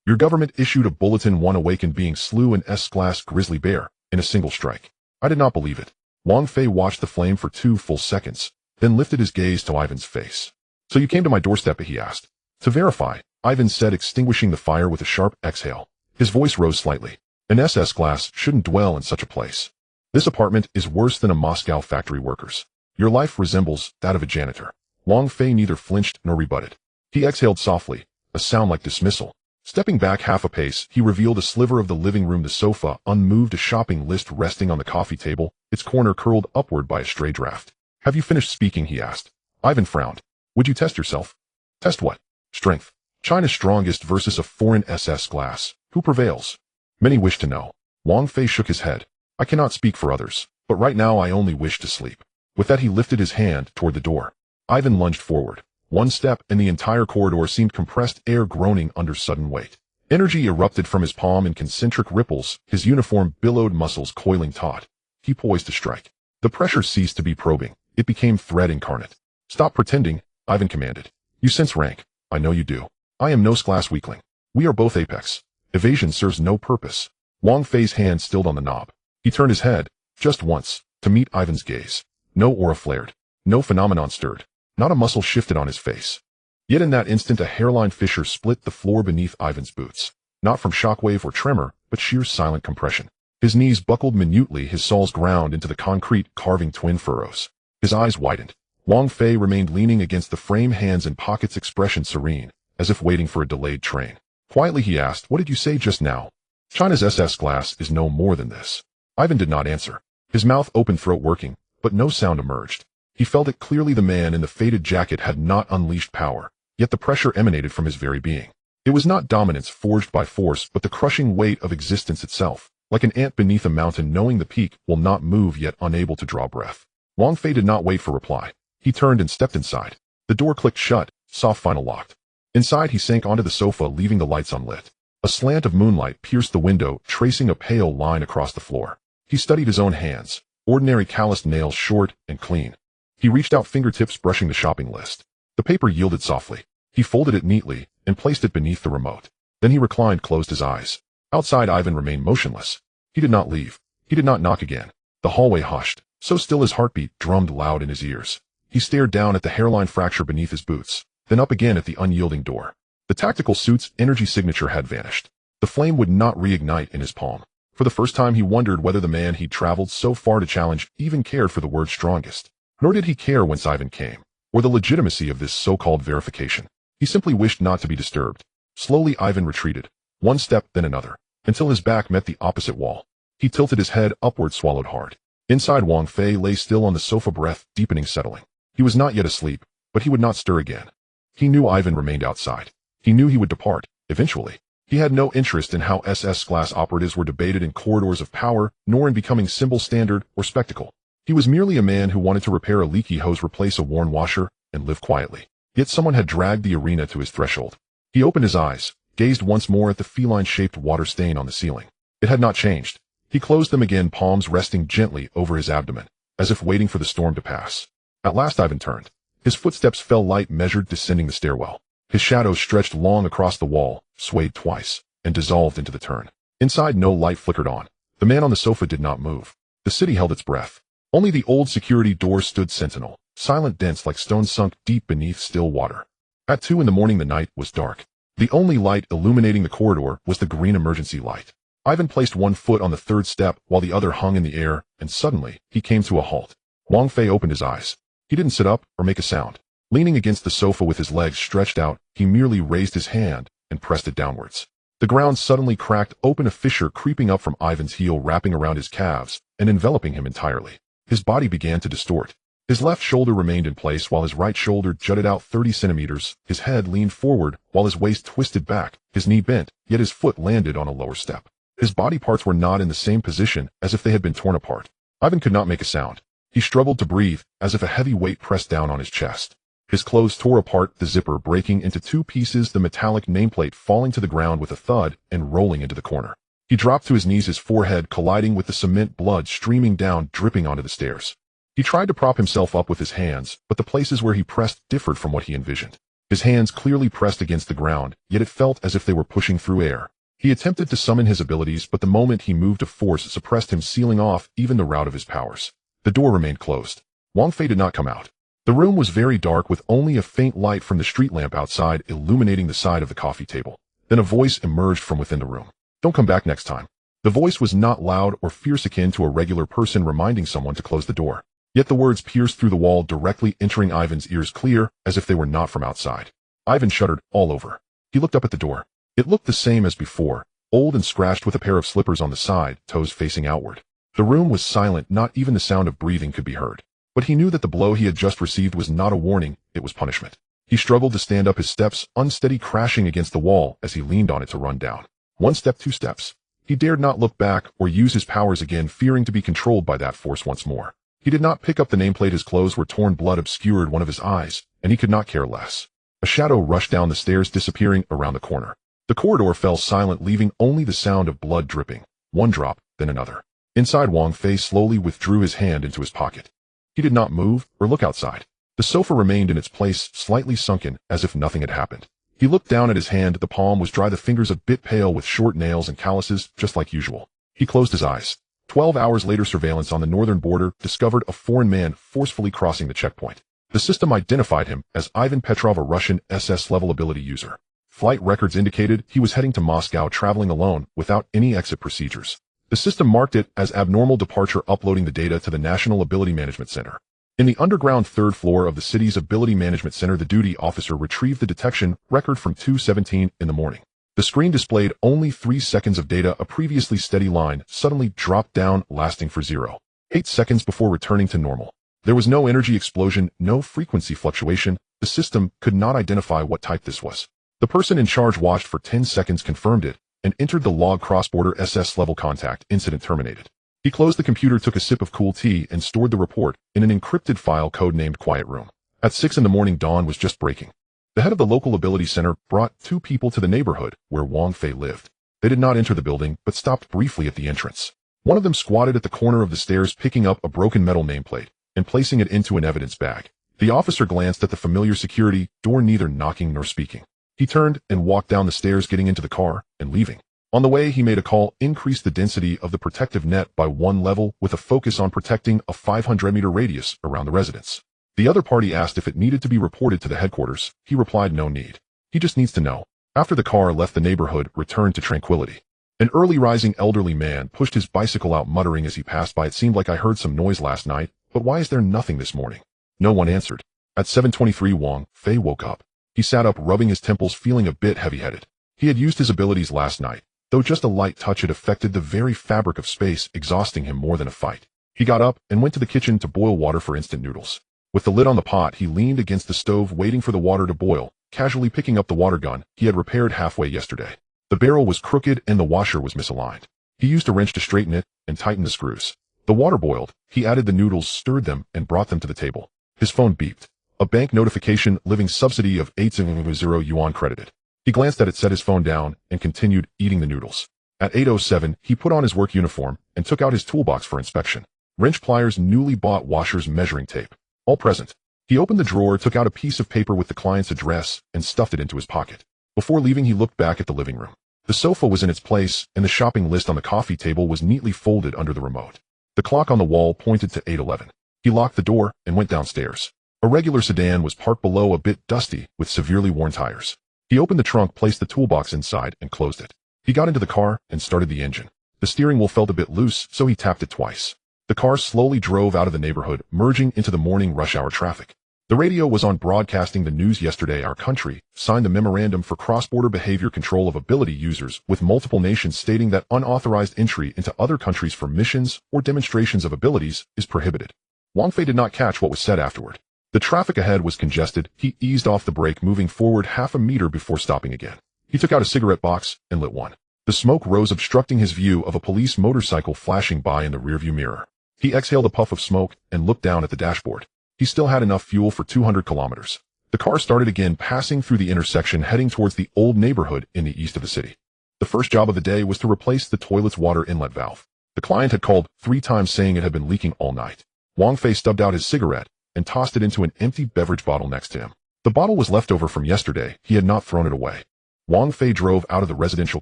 Your government issued a bulletin, 1 awakened being slew an S-class grizzly bear, in a single strike. I did not believe it. Wang Fei watched the flame for 2 full seconds, then lifted his gaze to Ivan's face. "So you came to my doorstep," he asked. "To verify," Ivan said, extinguishing the fire with a sharp exhale. His voice rose slightly. "An SS glass shouldn't dwell in such a place. This apartment is worse than a Moscow factory worker's. Your life resembles that of a janitor." Wang Fei neither flinched nor rebutted. He exhaled softly, a sound like dismissal. Stepping back half a pace, he revealed a sliver of the living room, the sofa, unmoved, a shopping list resting on the coffee table, its corner curled upward by a stray draft. "Have you finished speaking?" he asked. Ivan frowned. "Would you test yourself?" "Test what?" "Strength. China's strongest versus a foreign SS glass. Who prevails?" "Many wish to know." Wang Fei shook his head. "I cannot speak for others, but right now I only wish to sleep." With that he lifted his hand toward the door. Ivan lunged forward. One step, and the entire corridor seemed compressed, air groaning under sudden weight. Energy erupted from his palm in concentric ripples, his uniform billowed, muscles coiling taut. He poised to strike. The pressure ceased to be probing. It became thread incarnate. "Stop pretending," Ivan commanded. "You sense rank. I know you do. I am no class weakling. We are both apex. Evasion serves no purpose." Wang Fei's hand stilled on the knob. He turned his head, just once, to meet Ivan's gaze. No aura flared. No phenomenon stirred. Not a muscle shifted on his face. Yet in that instant a hairline fissure split the floor beneath Ivan's boots. Not from shockwave or tremor, but sheer silent compression. His knees buckled minutely, his soles ground into the concrete, carving twin furrows. His eyes widened. Wang Fei remained leaning against the frame, hands in pockets, expression serene, as if waiting for a delayed train. Quietly he asked, "What did you say just now?" "China's SS glass is no more than this." Ivan did not answer. His mouth open, throat working, but no sound emerged. He felt it clearly. The man in the faded jacket had not unleashed power, yet the pressure emanated from his very being. It was not dominance forged by force, but the crushing weight of existence itself, like an ant beneath a mountain knowing the peak will not move yet unable to draw breath. Wang Fei did not wait for reply. He turned and stepped inside. The door clicked shut, soft final locked. Inside he sank onto the sofa, leaving the lights unlit. A slant of moonlight pierced the window, tracing a pale line across the floor. He studied his own hands, ordinary calloused nails, short and clean. He reached out, fingertips brushing the shopping list. The paper yielded softly. He folded it neatly and placed it beneath the remote. Then he reclined, closed his eyes. Outside, Ivan remained motionless. He did not leave. He did not knock again. The hallway hushed, so still his heartbeat drummed loud in his ears. He stared down at the hairline fracture beneath his boots, then up again at the unyielding door. The tactical suit's energy signature had vanished. The flame would not reignite in his palm. For the first time he wondered whether the man he'd traveled so far to challenge even cared for the word strongest. Nor did he care whence Ivan came, or the legitimacy of this so-called verification. He simply wished not to be disturbed. Slowly Ivan retreated, one step then another, until his back met the opposite wall. He tilted his head upward, swallowed hard. Inside, Wang Fei lay still on the sofa, breath deepening, settling. He was not yet asleep, but he would not stir again. He knew Ivan remained outside. He knew he would depart, eventually. He had no interest in how SS glass operatives were debated in corridors of power, nor in becoming symbol, standard, or spectacle. He was merely a man who wanted to repair a leaky hose, replace a worn washer, and live quietly. Yet someone had dragged the arena to his threshold. He opened his eyes, gazed once more at the feline-shaped water stain on the ceiling. It had not changed. He closed them again, palms resting gently over his abdomen, as if waiting for the storm to pass. At last Ivan turned. His footsteps fell light, measured, descending the stairwell. His shadow stretched long across the wall, swayed twice, and dissolved into the turn. Inside, no light flickered on. The man on the sofa did not move. The city held its breath. Only the old security door stood sentinel, silent, dense, like stone sunk deep beneath still water. At 2 in the morning the night was dark. The only light illuminating the corridor was the green emergency light. Ivan placed one foot on the third step while the other hung in the air, and suddenly he came to a halt. Wang Fei opened his eyes. He didn't sit up or make a sound. Leaning against the sofa with his legs stretched out, he merely raised his hand and pressed it downwards. The ground suddenly cracked open, a fissure creeping up from Ivan's heel, wrapping around his calves and enveloping him entirely. His body began to distort. His left shoulder remained in place while his right shoulder jutted out 30 centimeters. His head leaned forward while his waist twisted back, his knee bent, yet his foot landed on a lower step. His body parts were not in the same position, as if they had been torn apart. Ivan could not make a sound. He struggled to breathe, as if a heavy weight pressed down on his chest. His clothes tore apart, the zipper breaking into 2 pieces, the metallic nameplate falling to the ground with a thud and rolling into the corner. He dropped to his knees, his forehead colliding with the cement, blood streaming down, dripping onto the stairs. He tried to prop himself up with his hands, but the places where he pressed differed from what he envisioned. His hands clearly pressed against the ground, yet it felt as if they were pushing through air. He attempted to summon his abilities, but the moment he moved a force suppressed him, sealing off even the route of his powers. The door remained closed. Wang Fei did not come out. The room was very dark, with only a faint light from the street lamp outside illuminating the side of the coffee table. Then a voice emerged from within the room. "Don't come back next time." The voice was not loud or fierce, akin to a regular person reminding someone to close the door. Yet the words pierced through the wall, directly entering Ivan's ears, clear as if they were not from outside. Ivan shuddered all over. He looked up at the door. It looked the same as before, old and scratched, with a pair of slippers on the side, toes facing outward. The room was silent, not even the sound of breathing could be heard. But he knew that the blow he had just received was not a warning, it was punishment. He struggled to stand up, his steps unsteady, crashing against the wall as he leaned on it to run down. One step, two steps. He dared not look back or use his powers again, fearing to be controlled by that force once more. He did not pick up the nameplate. His clothes were torn, blood obscured one of his eyes, and he could not care less. A shadow rushed down the stairs, disappearing around the corner. The corridor fell silent, leaving only the sound of blood dripping. One drop, then another. Inside, Wang Fei slowly withdrew his hand into his pocket. He did not move or look outside. The sofa remained in its place, slightly sunken, as if nothing had happened. He looked down at his hand. The palm was dry, the fingers a bit pale, with short nails and calluses, just like usual. He closed his eyes. 12 hours later, surveillance on the northern border discovered a foreign man forcefully crossing the checkpoint. The system identified him as Ivan Petrov, a Russian SS-level ability user. Flight records indicated he was heading to Moscow, traveling alone, without any exit procedures. The system marked it as abnormal departure, uploading the data to the National Ability Management Center. In the underground third floor of the city's Ability Management Center, the duty officer retrieved the detection record from 2:17 in the morning. The screen displayed only 3 seconds of data. A previously steady line suddenly dropped down, lasting for 0.8 seconds before returning to normal. There was no energy explosion, no frequency fluctuation. The system could not identify what type this was. The person in charge watched for 10 seconds, confirmed it, and entered the log: cross-border SS level contact, incident terminated. He closed the computer, took a sip of cool tea, and stored the report in an encrypted file codenamed Quiet Room. At 6 in the morning, dawn was just breaking. The head of the local ability center brought 2 people to the neighborhood where Wang Fei lived. They did not enter the building, but stopped briefly at the entrance. One of them squatted at the corner of the stairs, picking up a broken metal nameplate and placing it into an evidence bag. The officer glanced at the familiar security door, neither knocking nor speaking. He turned and walked down the stairs, getting into the car and leaving. On the way, he made a call: increase the density of the protective net by 1 level, with a focus on protecting a 500-meter radius around the residence. The other party asked if it needed to be reported to the headquarters. He replied, no need. He just needs to know. After the car left the neighborhood, returned to tranquility. An early rising elderly man pushed his bicycle out, muttering as he passed by, "It seemed like I heard some noise last night, but why is there nothing this morning?" No one answered. At 7:23, Wang Fei woke up. He sat up, rubbing his temples, feeling a bit heavy-headed. He had used his abilities last night. Though just a light touch had affected the very fabric of space, exhausting him more than a fight. He got up and went to the kitchen to boil water for instant noodles. With the lid on the pot, he leaned against the stove, waiting for the water to boil, casually picking up the water gun he had repaired halfway yesterday. The barrel was crooked and the washer was misaligned. He used a wrench to straighten it and tighten the screws. The water boiled. He added the noodles, stirred them, and brought them to the table. His phone beeped. A bank notification: living subsidy of 800 yuan credited. He glanced at it, set his phone down, and continued eating the noodles. At 8:07, he put on his work uniform and took out his toolbox for inspection. Wrench, pliers, newly bought washers, measuring tape. All present. He opened the drawer, took out a piece of paper with the client's address, and stuffed it into his pocket. Before leaving, he looked back at the living room. The sofa was in its place, and the shopping list on the coffee table was neatly folded under the remote. The clock on the wall pointed to 8:11. He locked the door and went downstairs. A regular sedan was parked below, a bit dusty, with severely worn tires. He opened the trunk, placed the toolbox inside, and closed it. He got into the car and started the engine. The steering wheel felt a bit loose, so he tapped it twice. The car slowly drove out of the neighborhood, merging into the morning rush hour traffic. The radio was on, broadcasting the news. Yesterday, our country signed the Memorandum for Cross-Border Behavior Control of Ability Users with multiple nations, stating that unauthorized entry into other countries for missions or demonstrations of abilities is prohibited. Wang Fei did not catch what was said afterward. The traffic ahead was congested. He eased off the brake, moving forward half a meter before stopping again. He took out a cigarette box and lit one. The smoke rose, obstructing his view of a police motorcycle flashing by in the rearview mirror. He exhaled a puff of smoke and looked down at the dashboard. He still had enough fuel for 200 kilometers. The car started again, passing through the intersection, heading towards the old neighborhood in the east of the city. The first job of the day was to replace the toilet's water inlet valve. The client had called 3 times, saying it had been leaking all night. Wang Fei stubbed out his cigarette and tossed it into an empty beverage bottle next to him. The bottle was left over from yesterday. He had not thrown it away. Wang Fei drove out of the residential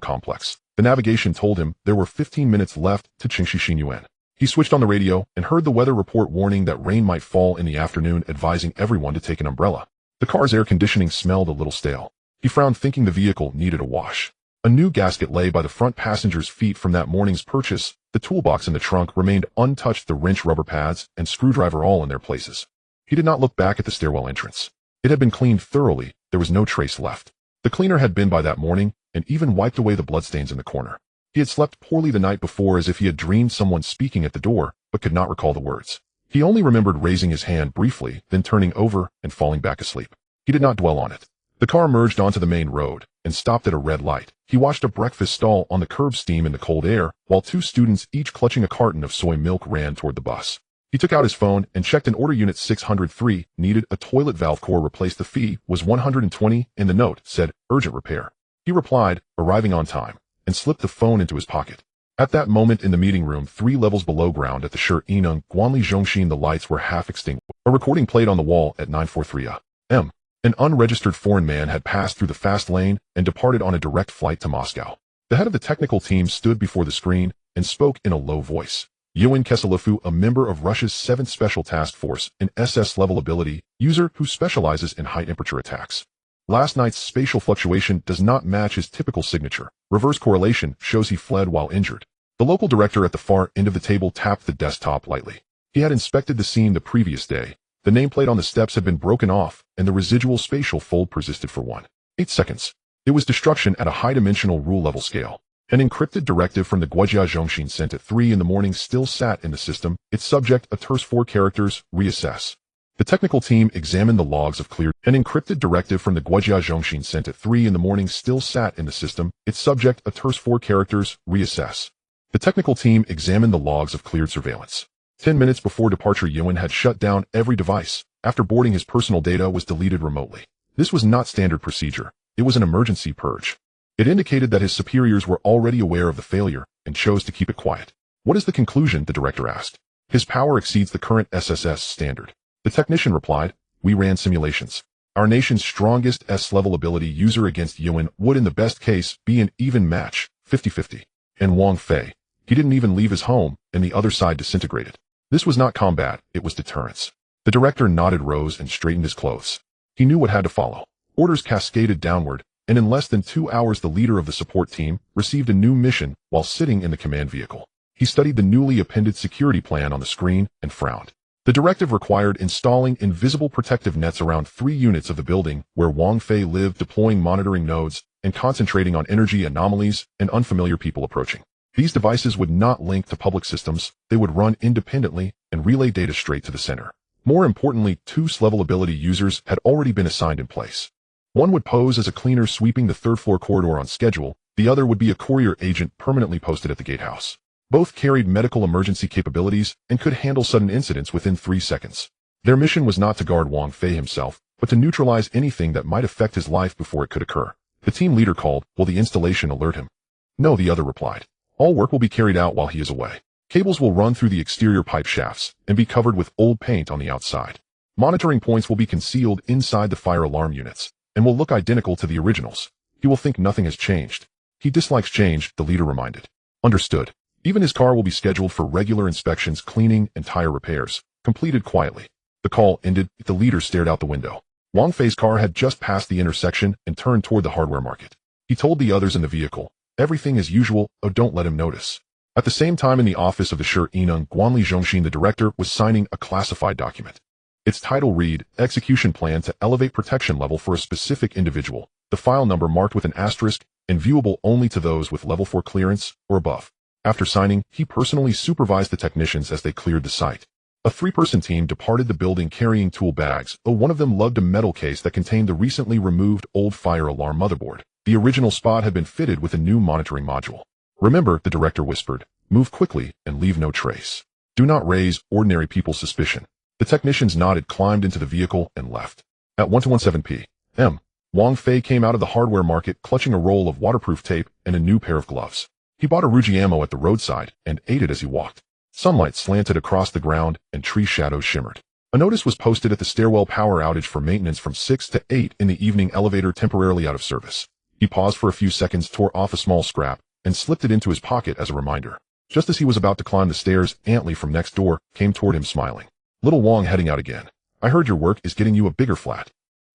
complex. The navigation told him there were 15 minutes left to Qingxi. He switched on the radio and heard the weather report warning that rain might fall in the afternoon, advising everyone to take an umbrella. The car's air conditioning smelled a little stale. He frowned, thinking the vehicle needed a wash. A new gasket lay by the front passenger's feet from that morning's purchase. The toolbox in the trunk remained untouched, the wrench, rubber pads, and screwdriver all in their places. He did not look back at the stairwell entrance. It had been cleaned thoroughly. There was no trace left. The cleaner had been by that morning and even wiped away the bloodstains in the corner. He had slept poorly the night before, as if he had dreamed someone speaking at the door, but could not recall the words. He only remembered raising his hand briefly, then turning over and falling back asleep. He did not dwell on it. The car merged onto the main road and stopped at a red light. He watched a breakfast stall on the curb steam in the cold air, while two students, each clutching a carton of soy milk, ran toward the bus. He took out his phone and checked an order. Unit 603 needed a toilet valve core replaced. The fee was 120, and the note said urgent repair. He replied, arriving on time, and slipped the phone into his pocket. At that moment, in the meeting room 3 levels below ground at the Shi Guanli Zhongxin, the lights were half extinguished. A recording played on the wall at 9:43 a.m. An unregistered foreign man had passed through the fast lane and departed on a direct flight to Moscow. The head of the technical team stood before the screen and spoke in a low voice. Yuan Keselefu, a member of Russia's 7th Special Task Force, an SS-level ability user who specializes in high-temperature attacks. Last night's spatial fluctuation does not match his typical signature. Reverse correlation shows he fled while injured. The local director at the far end of the table tapped the desktop lightly. He had inspected the scene the previous day. The nameplate on the steps had been broken off, and the residual spatial fold persisted for 1.8 seconds. It was destruction at a high-dimensional rule-level scale. An encrypted directive from the Guojia Zhongxin sent at 3 in the morning still sat in the system. Its subject, a terse 4 characters, reassess. The technical team examined the logs of cleared. An encrypted directive from the Guojia Zhongxin sent at 3 in the morning still sat in the system. Its subject, a terse 4 characters, reassess. The technical team examined the logs of cleared surveillance. 10 minutes before departure, Yuan had shut down every device. After boarding, his personal data was deleted remotely. This was not standard procedure. It was an emergency purge. It indicated that his superiors were already aware of the failure and chose to keep it quiet. What is the conclusion? The director asked. His power exceeds the current SSS standard. The technician replied, we ran simulations. Our nation's strongest S-level ability user against Yuan would in the best case be an even match, 50-50. And Wang Fei, he didn't even leave his home, and the other side disintegrated. This was not combat, it was deterrence. The director nodded, rose, and straightened his clothes. He knew what had to follow. Orders cascaded downward, and in less than 2 hours the leader of the support team received a new mission while sitting in the command vehicle. He studied the newly appended security plan on the screen and frowned. The directive required installing invisible protective nets around 3 units of the building where Wang Fei lived, deploying monitoring nodes, and concentrating on energy anomalies and unfamiliar people approaching. These devices would not link to public systems. They would run independently and relay data straight to the center. More importantly, 2 S-level ability users had already been assigned in place. One would pose as a cleaner sweeping the 3rd floor corridor on schedule. The other would be a courier agent permanently posted at the gatehouse. Both carried medical emergency capabilities and could handle sudden incidents within 3 seconds. Their mission was not to guard Wang Fei himself, but to neutralize anything that might affect his life before it could occur. The team leader called, will the installation alert him? No, the other replied. All work will be carried out while he is away. Cables will run through the exterior pipe shafts and be covered with old paint on the outside. Monitoring points will be concealed inside the fire alarm units and will look identical to the originals. He will think nothing has changed. He dislikes change, the leader reminded. Understood. Even his car will be scheduled for regular inspections, cleaning, and tire repairs, completed quietly. The call ended. The leader stared out the window. Wang Fei's car had just passed the intersection and turned toward the hardware market. He told the others in the vehicle, everything as usual, oh, don't let him notice. At the same time, in the office of the Shi Guanli Zhongxin, the director was signing a classified document. Its title read, Execution Plan to Elevate Protection Level for a Specific Individual. The file number marked with an asterisk and viewable only to those with level 4 clearance or above. After signing, he personally supervised the technicians as they cleared the site. A 3-person team departed the building carrying tool bags, though one of them lugged a metal case that contained the recently removed old fire alarm motherboard. The original spot had been fitted with a new monitoring module. Remember, the director whispered, move quickly and leave no trace. Do not raise ordinary people's suspicion. The technicians nodded, climbed into the vehicle, and left. At 1:17 p.m., Wang Fei came out of the hardware market clutching a roll of waterproof tape and a new pair of gloves. He bought a Ruji ammo at the roadside and ate it as he walked. Sunlight slanted across the ground and tree shadows shimmered. A notice was posted at the stairwell, power outage for maintenance from 6 to 8 in the evening, elevator temporarily out of service. He paused for a few seconds, tore off a small scrap, and slipped it into his pocket as a reminder. Just as he was about to climb the stairs, Aunt Lee from next door came toward him smiling. Little Wang heading out again. I heard your work is getting you a bigger flat.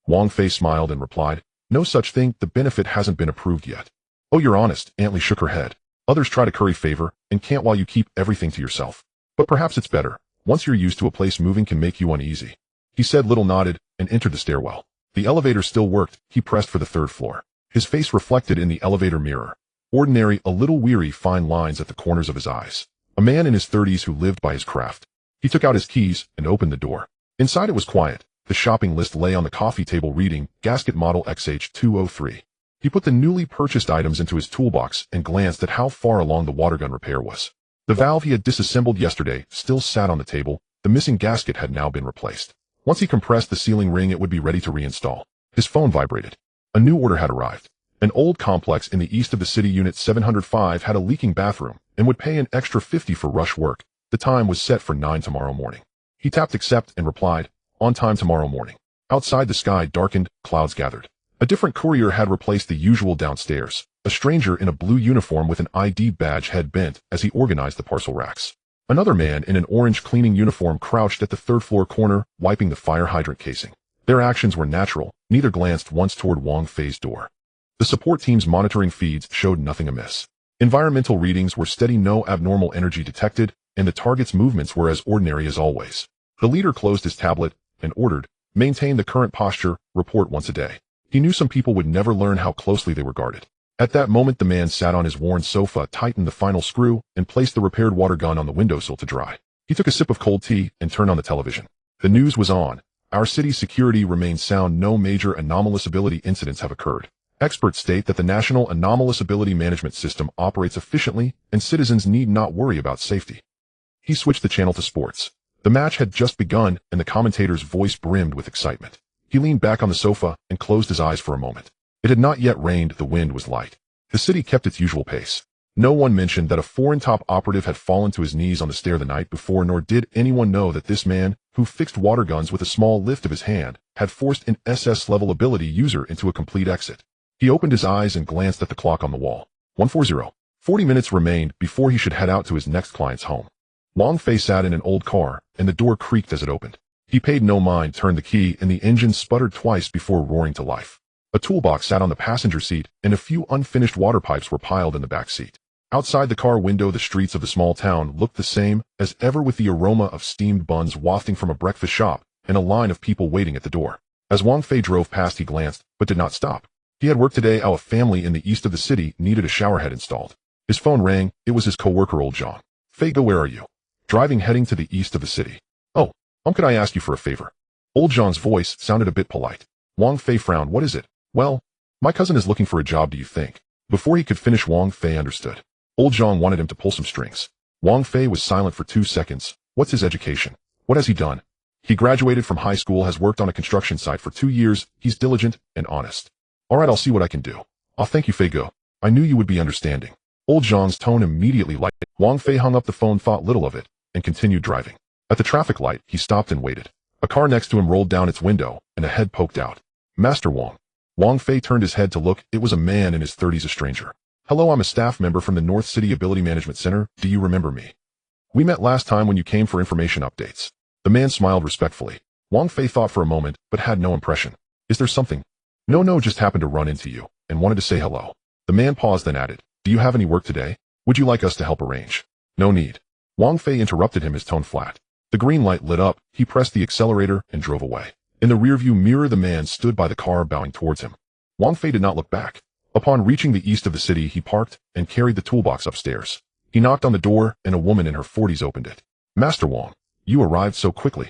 Wang Fei smiled and replied, no such thing, the benefit hasn't been approved yet. Oh, you're honest, Aunt Lee shook her head. Others try to curry favor, and can't while you keep everything to yourself. But perhaps it's better. Once you're used to a place, moving can make you uneasy. He said. Little nodded, and entered the stairwell. The elevator still worked. He pressed for the third floor. His face reflected in the elevator mirror. Ordinary, a little weary, fine lines at the corners of his eyes. A man in his 30s who lived by his craft. He took out his keys and opened the door. Inside it was quiet. The shopping list lay on the coffee table reading, gasket model XH203. He put the newly purchased items into his toolbox and glanced at how far along the water gun repair was. The valve he had disassembled yesterday still sat on the table. The missing gasket had now been replaced. Once he compressed the sealing ring, it would be ready to reinstall. His phone vibrated. A new order had arrived. An old complex in the east of the city, Unit 705, had a leaking bathroom and would pay an extra $50 for rush work. The time was set for 9 tomorrow morning. He tapped accept and replied, on time tomorrow morning. Outside, the sky darkened, clouds gathered. A different courier had replaced the usual downstairs. A stranger in a blue uniform with an ID badge head bent as he organized the parcel racks. Another man in an orange cleaning uniform crouched at the third floor corner, wiping the fire hydrant casing. Their actions were natural. Neither glanced once toward Wang Fei's door. The support team's monitoring feeds showed nothing amiss. Environmental readings were steady, no abnormal energy detected, and the target's movements were as ordinary as always. The leader closed his tablet and ordered, maintain the current posture, report once a day. He knew some people would never learn how closely they were guarded. At that moment, the man sat on his worn sofa, tightened the final screw, and placed the repaired water gun on the windowsill to dry. He took a sip of cold tea and turned on the television. The news was on. Our city's security remains sound. No major anomalous ability incidents have occurred. Experts state that the National Anomalous Ability Management System operates efficiently, and citizens need not worry about safety. He switched the channel to sports. The match had just begun, and the commentator's voice brimmed with excitement. He leaned back on the sofa and closed his eyes for a moment. It had not yet rained, the wind was light. The city kept its usual pace. No one mentioned that a foreign top operative had fallen to his knees on the stair the night before, nor did anyone know that this man, who fixed water guns with a small lift of his hand, had forced an SS-level ability user into a complete exit. He opened his eyes and glanced at the clock on the wall. 1:40. 40 minutes remained before he should head out to his next client's home. Wang Fei sat in an old car, and the door creaked as it opened. He paid no mind, turned the key, and the engine sputtered twice before roaring to life. A toolbox sat on the passenger seat, and a few unfinished water pipes were piled in the back seat. Outside the car window, the streets of the small town looked the same as ever, with the aroma of steamed buns wafting from a breakfast shop and a line of people waiting at the door. As Wang Fei drove past, he glanced, but did not stop. He had work today. A family in the east of the city needed a showerhead installed. His phone rang. It was his co-worker, old John. Fei, go, where are you? Driving, heading to the east of the city. Oh, could I ask you for a favor? Old John's voice sounded a bit polite. Wang Fei frowned. What is it? Well, my cousin is looking for a job, do you think? Before he could finish, Wang Fei understood. Old John wanted him to pull some strings. Wang Fei was silent for 2 seconds. What's his education? What has he done? He graduated from high school, has worked on a construction site for 2 years. He's diligent and honest. All right, I'll see what I can do. Thank you, Fei. Go. I knew you would be understanding. Old John's tone immediately lightened. Wang Fei hung up the phone, thought little of it, and continued driving. At the traffic light, he stopped and waited. A car next to him rolled down its window, and a head poked out. Master Wang. Wang Fei turned his head to look. It was a man in his 30s, a stranger. Hello, I'm a staff member from the North City Ability Management Center. Do you remember me? We met last time when you came for information updates. The man smiled respectfully. Wang Fei thought for a moment, but had no impression. Is there something? No, just happened to run into you, and wanted to say hello. The man paused, then added, do you have any work today? Would you like us to help arrange? No need. Wang Fei interrupted him, his tone flat. The green light lit up. He pressed the accelerator and drove away. In the rearview mirror, the man stood by the car, bowing towards him. Wang Fei did not look back. Upon reaching the east of the city, he parked and carried the toolbox upstairs. He knocked on the door, and a woman in her 40s opened it. Master Wang, you arrived so quickly.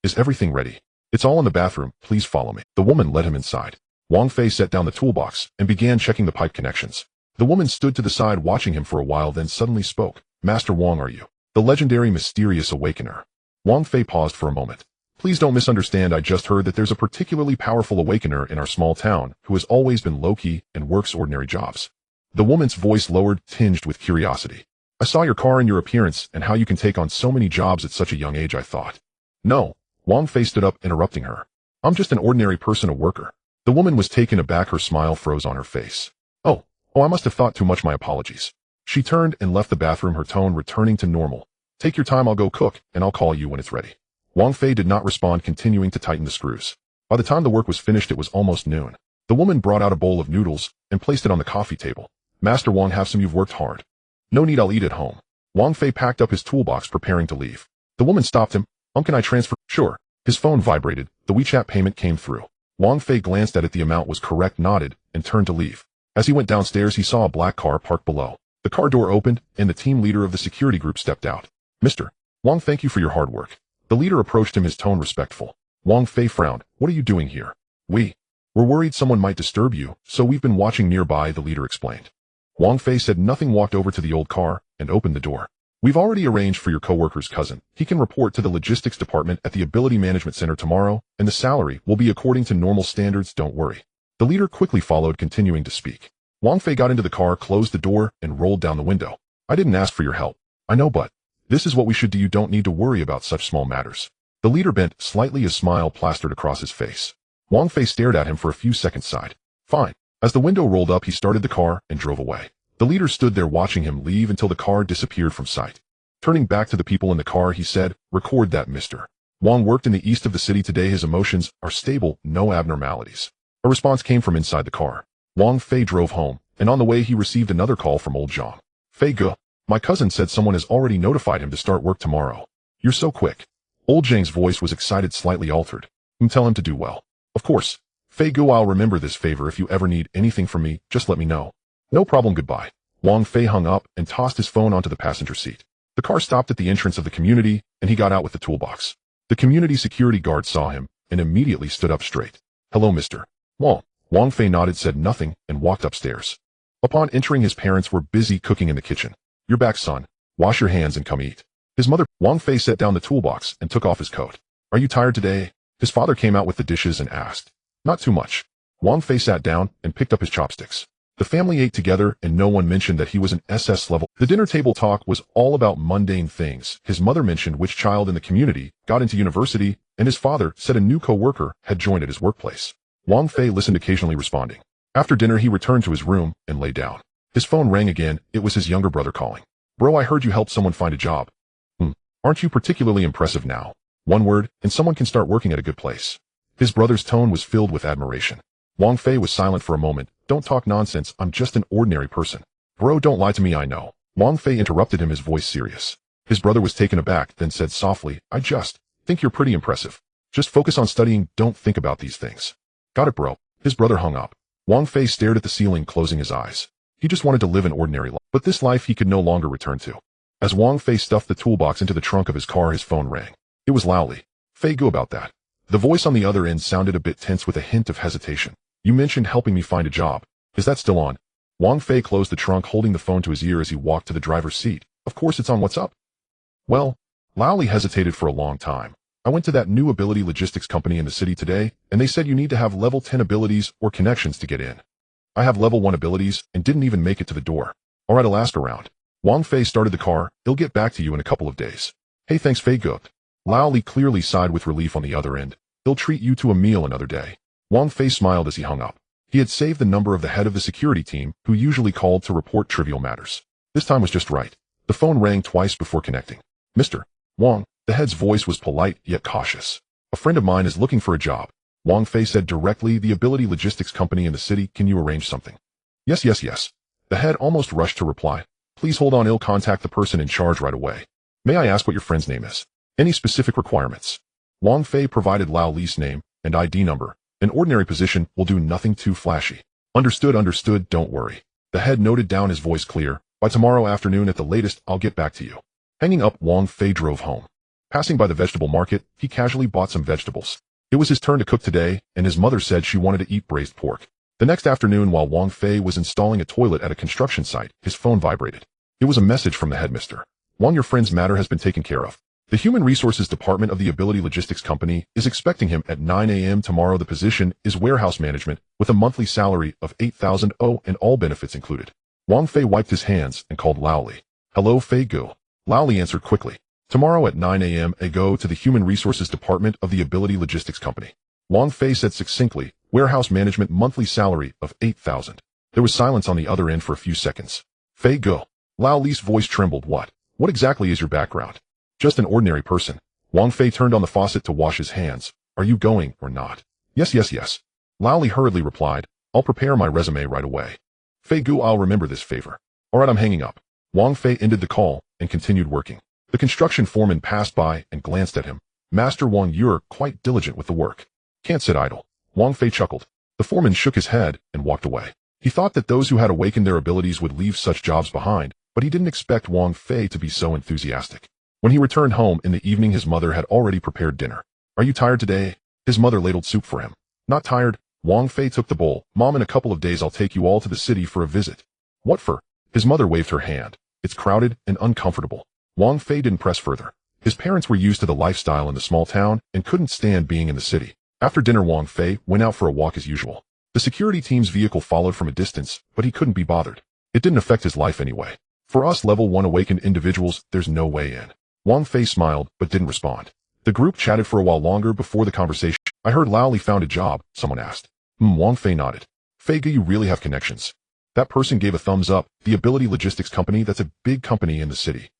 Is everything ready? It's all in the bathroom. Please follow me. The woman led him inside. Wang Fei set down the toolbox and began checking the pipe connections. The woman stood to the side, watching him for a while, then suddenly spoke. Master Wang, are you the legendary mysterious awakener? Wang Fei paused for a moment. Please don't misunderstand. I just heard that there's a particularly powerful awakener in our small town who has always been low-key and works ordinary jobs. The woman's voice lowered, tinged with curiosity. I saw your car and your appearance and how you can take on so many jobs at such a young age. I thought. No. Wang Fei stood up, interrupting her. I'm just an ordinary person, a worker. The woman was taken aback. Her smile froze on her face. Oh, I must have thought too much. My apologies. She turned and left the bathroom, her tone returning to normal. Take your time, I'll go cook, and I'll call you when it's ready. Wang Fei did not respond, continuing to tighten the screws. By the time the work was finished, it was almost noon. The woman brought out a bowl of noodles and placed it on the coffee table. Master Wang, have some, you've worked hard. No need, I'll eat at home. Wang Fei packed up his toolbox, preparing to leave. The woman stopped him. Can I transfer? Sure. His phone vibrated. The WeChat payment came through. Wang Fei glanced at it. The amount was correct, nodded, and turned to leave. As he went downstairs, he saw a black car parked below. The car door opened, and the team leader of the security group stepped out. Mr. Wang, thank you for your hard work. The leader approached him, his tone respectful. Wang Fei frowned. What are you doing here? We're worried someone might disturb you, so we've been watching nearby, the leader explained. Wang Fei said nothing, walked over to the old car, and opened the door. We've already arranged for your coworker's cousin. He can report to the logistics department at the Ability Management Center tomorrow, and the salary will be according to normal standards, don't worry. The leader quickly followed, continuing to speak. Wang Fei got into the car, closed the door, and rolled down the window. I didn't ask for your help. I know, but this is what we should do. You don't need to worry about such small matters. The leader bent slightly, a smile plastered across his face. Wang Fei stared at him for a few seconds, sighed. Fine. As the window rolled up, he started the car and drove away. The leader stood there watching him leave until the car disappeared from sight. Turning back to the people in the car, he said, record that, Mr. Wang worked in the east of the city today. His emotions are stable, no abnormalities. A response came from inside the car. Wang Fei drove home, and on the way he received another call from old Zhang. Fei Ge, my cousin said someone has already notified him to start work tomorrow. You're so quick. Old Zhang's voice was excited, slightly altered. Tell him to do well. Of course. Fei Ge, I'll remember this favor. If you ever need anything from me, just let me know. No problem, goodbye. Wang Fei hung up and tossed his phone onto the passenger seat. The car stopped at the entrance of the community, and he got out with the toolbox. The community security guard saw him and immediately stood up straight. Hello, Mr. Wang. Wang Fei nodded, said nothing, and walked upstairs. Upon entering, his parents were busy cooking in the kitchen. You're back, son. Wash your hands and come eat. His mother. Wang Fei set down the toolbox and took off his coat. Are you tired today? His father came out with the dishes and asked. Not too much. Wang Fei sat down and picked up his chopsticks. The family ate together, and no one mentioned that he was an SS level. The dinner table talk was all about mundane things. His mother mentioned which child in the community got into university, and his father said a new co-worker had joined at his workplace. Wang Fei listened, occasionally responding. After dinner, he returned to his room and lay down. His phone rang again. It was his younger brother calling. Bro, I heard you helped someone find a job. Aren't you particularly impressive now? One word, and someone can start working at a good place. His brother's tone was filled with admiration. Wang Fei was silent for a moment. Don't talk nonsense, I'm just an ordinary person. Bro, don't lie to me, I know. Wang Fei interrupted him, his voice serious. His brother was taken aback, then said softly, I just think you're pretty impressive. Just focus on studying, don't think about these things. Got it, bro. His brother hung up. Wang Fei stared at the ceiling, closing his eyes. He just wanted to live an ordinary life, but this life he could no longer return to. As Wang Fei stuffed the toolbox into the trunk of his car, his phone rang. It was Laoli. Fei, go about that. The voice on the other end sounded a bit tense with a hint of hesitation. You mentioned helping me find a job. Is that still on? Wang Fei closed the trunk, holding the phone to his ear as he walked to the driver's seat. Of course it's on, what's up? Well, Laoli hesitated for a long time. I went to that new ability logistics company in the city today, and they said you need to have level 10 abilities or connections to get in. I have level 1 abilities and didn't even make it to the door. Alright, I'll ask around. Wang Fei started the car. He'll get back to you in a couple of days. Hey, thanks, Fei Ge. Laoli clearly sighed with relief on the other end. He'll treat you to a meal another day. Wang Fei smiled as he hung up. He had saved the number of the head of the security team, who usually called to report trivial matters. This time was just right. The phone rang twice before connecting. Mr. Wang, the head's voice was polite yet cautious. A friend of mine is looking for a job. Wang Fei said directly, the ability logistics company in the city, can you arrange something? Yes. The head almost rushed to reply. Please hold on, I'll contact the person in charge right away. May I ask what your friend's name is? Any specific requirements? Wang Fei provided Laoli's name and ID number. An ordinary position will do, nothing too flashy. Understood, don't worry. The head noted down, his voice clear. By tomorrow afternoon at the latest, I'll get back to you. Hanging up, Wang Fei drove home. Passing by the vegetable market, he casually bought some vegetables. It was his turn to cook today, and his mother said she wanted to eat braised pork. The next afternoon, while Wang Fei was installing a toilet at a construction site, his phone vibrated. It was a message from the head. Mr. Wang, your friend's matter has been taken care of. The Human Resources Department of the Ability Logistics Company is expecting him at 9 a.m. tomorrow. The position is warehouse management with a monthly salary of 8,000 and all benefits included. Wang Fei wiped his hands and called Laoli. Hello, Fei Ge. Laoli answered quickly. Tomorrow at 9 a.m. I go to the Human Resources Department of the Ability Logistics Company. Wang Fei said succinctly, Warehouse management monthly salary of 8,000. There was silence on the other end for a few seconds. Fei go. Lao Li's voice trembled. What? What exactly is your background? Just an ordinary person. Wang Fei turned on the faucet to wash his hands. Are you going or not? Yes, yes, yes. Lao Li hurriedly replied. I'll prepare my resume right away. Fei Gu, I'll remember this favor. Alright, I'm hanging up. Wang Fei ended the call and continued working. The construction foreman passed by and glanced at him. Master Wang, you're quite diligent with the work. Can't sit idle. Wang Fei chuckled. The foreman shook his head and walked away. He thought that those who had awakened their abilities would leave such jobs behind, but he didn't expect Wang Fei to be so enthusiastic. When he returned home in the evening, his mother had already prepared dinner. Are you tired today? His mother ladled soup for him. Not tired. Wang Fei took the bowl. Mom, in a couple of days I'll take you all to the city for a visit. What for? His mother waved her hand. It's crowded and uncomfortable. Wang Fei didn't press further. His parents were used to the lifestyle in the small town and couldn't stand being in the city. After dinner, Wang Fei went out for a walk as usual. The security team's vehicle followed from a distance, but he couldn't be bothered. It didn't affect his life anyway. For us level 1 awakened individuals, there's no way in. Wang Fei smiled, but didn't respond. The group chatted for a while longer before the conversation. I heard Lao Li found a job, someone asked. Wang Fei nodded. Fei Gu, you really have connections. That person gave a thumbs up. The Ability Logistics Company, that's a big company in the city.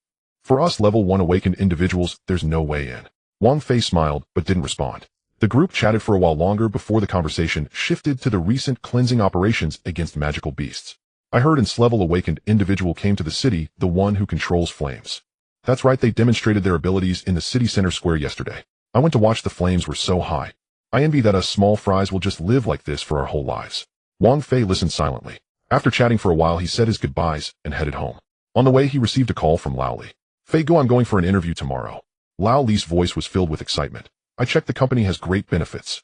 For us level 1 awakened individuals, there's no way in. Wang Fei smiled, but didn't respond. The group chatted for a while longer before the conversation shifted to the recent cleansing operations against magical beasts. I heard an S-level awakened individual came to the city, the one who controls flames. That's right, they demonstrated their abilities in the city center square yesterday. I went to watch. The flames were so high. I envy that us small fries will just live like this for our whole lives. Wang Fei listened silently. After chatting for a while, he said his goodbyes and headed home. On the way, he received a call from Lao Li. Fei Gu, I'm going for an interview tomorrow. Lao Li's voice was filled with excitement. I checked, the company has great benefits.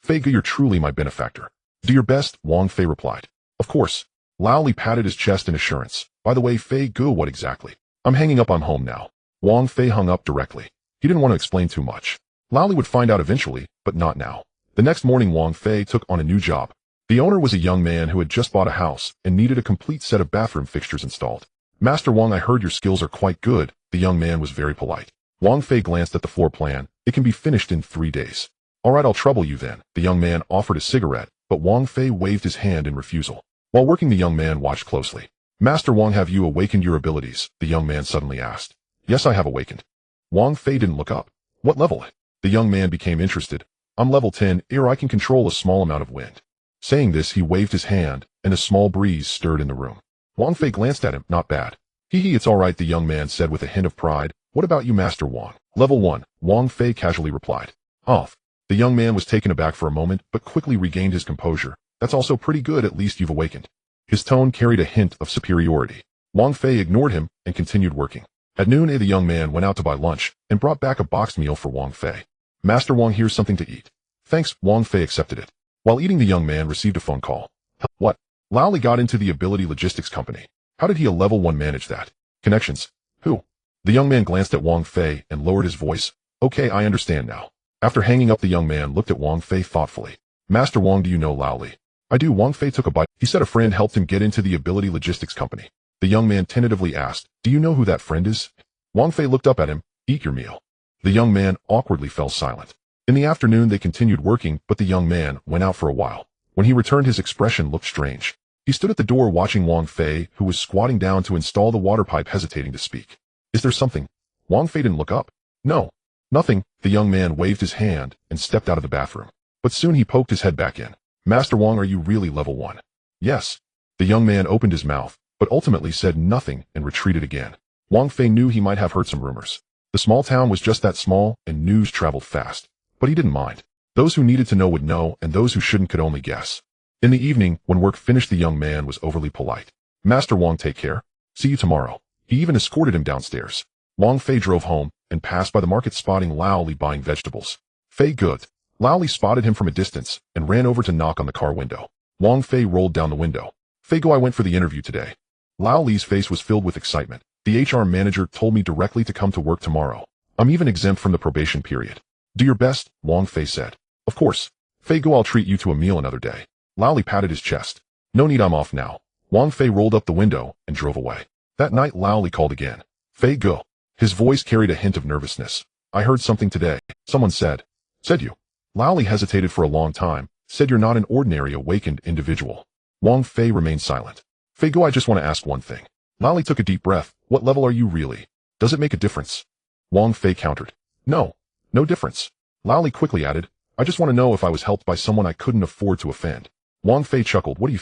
Fei Gu, you're truly my benefactor. Do your best, Wang Fei replied. Of course. Lao Li patted his chest in assurance. By the way, Fei Gu, what exactly? I'm hanging up, I'm home now. Wang Fei hung up directly. He didn't want to explain too much. Lao Li would find out eventually, but not now. The next morning, Wang Fei took on a new job. The owner was a young man who had just bought a house and needed a complete set of bathroom fixtures installed. Master Wang, I heard your skills are quite good. The young man was very polite. Wang Fei glanced at the floor plan. It can be finished in 3 days. Alright, I'll trouble you then. The young man offered a cigarette, but Wang Fei waved his hand in refusal. While working, the young man watched closely. Master Wang, have you awakened your abilities? The young man suddenly asked. Yes, I have awakened. Wang Fei didn't look up. What level? The young man became interested. I'm level 10, I can control a small amount of wind. Saying this, he waved his hand, and a small breeze stirred in the room. Wang Fei glanced at him. Not bad. Hee, it's alright, the young man said with a hint of pride. What about you, Master Wang? Level 1, Wang Fei casually replied. Off. The young man was taken aback for a moment, but quickly regained his composure. That's also pretty good, at least you've awakened. His tone carried a hint of superiority. Wang Fei ignored him and continued working. At noon, the young man went out to buy lunch and brought back a boxed meal for Wang Fei. Master Wang, here's something to eat. Thanks, Wang Fei accepted it. While eating, the young man received a phone call. What? Lao Li got into the Ability Logistics Company. How did he, a level 1, manage that? Connections. Who? The young man glanced at Wang Fei and lowered his voice. Okay, I understand now. After hanging up, the young man looked at Wang Fei thoughtfully. Master Wang, do you know Lao Li? I do. Wang Fei took a bite. He said a friend helped him get into the Ability Logistics Company. The young man tentatively asked, do you know who that friend is? Wang Fei looked up at him. Eat your meal. The young man awkwardly fell silent. In the afternoon, they continued working, but the young man went out for a while. When he returned, his expression looked strange. He stood at the door watching Wang Fei, who was squatting down to install the water pipe, hesitating to speak. Is there something? Wang Fei didn't look up. No. Nothing. The young man waved his hand and stepped out of the bathroom. But soon he poked his head back in. Master Wang, are you really level 1? Yes. The young man opened his mouth, but ultimately said nothing and retreated again. Wang Fei knew he might have heard some rumors. The small town was just that small, and news traveled fast. But he didn't mind. Those who needed to know would know, and those who shouldn't could only guess. In the evening, when work finished, the young man was overly polite. Master Wang, take care. See you tomorrow. He even escorted him downstairs. Wang Fei drove home and passed by the market, spotting Lao Li buying vegetables. Fei good. Lao Li spotted him from a distance and ran over to knock on the car window. Wang Fei rolled down the window. Fei Gu, I went for the interview today. Lao Li's face was filled with excitement. The HR manager told me directly to come to work tomorrow. I'm even exempt from the probation period. Do your best, Wang Fei said. Of course. Fei Gu, I'll treat you to a meal another day. Lao Li patted his chest. No need, I'm off now. Wang Fei rolled up the window and drove away. That night, Lao Li called again. Fei Gu. His voice carried a hint of nervousness. I heard something today. Someone said. Said you? Lao Li hesitated for a long time, said you're not an ordinary awakened individual. Wang Fei remained silent. Fei Go, I just want to ask one thing. Lao Li took a deep breath. What level are you really? Does it make a difference? Wang Fei countered. No. No difference. Lao Li quickly added, I just want to know if I was helped by someone I couldn't afford to offend. Wang Fei chuckled. What do you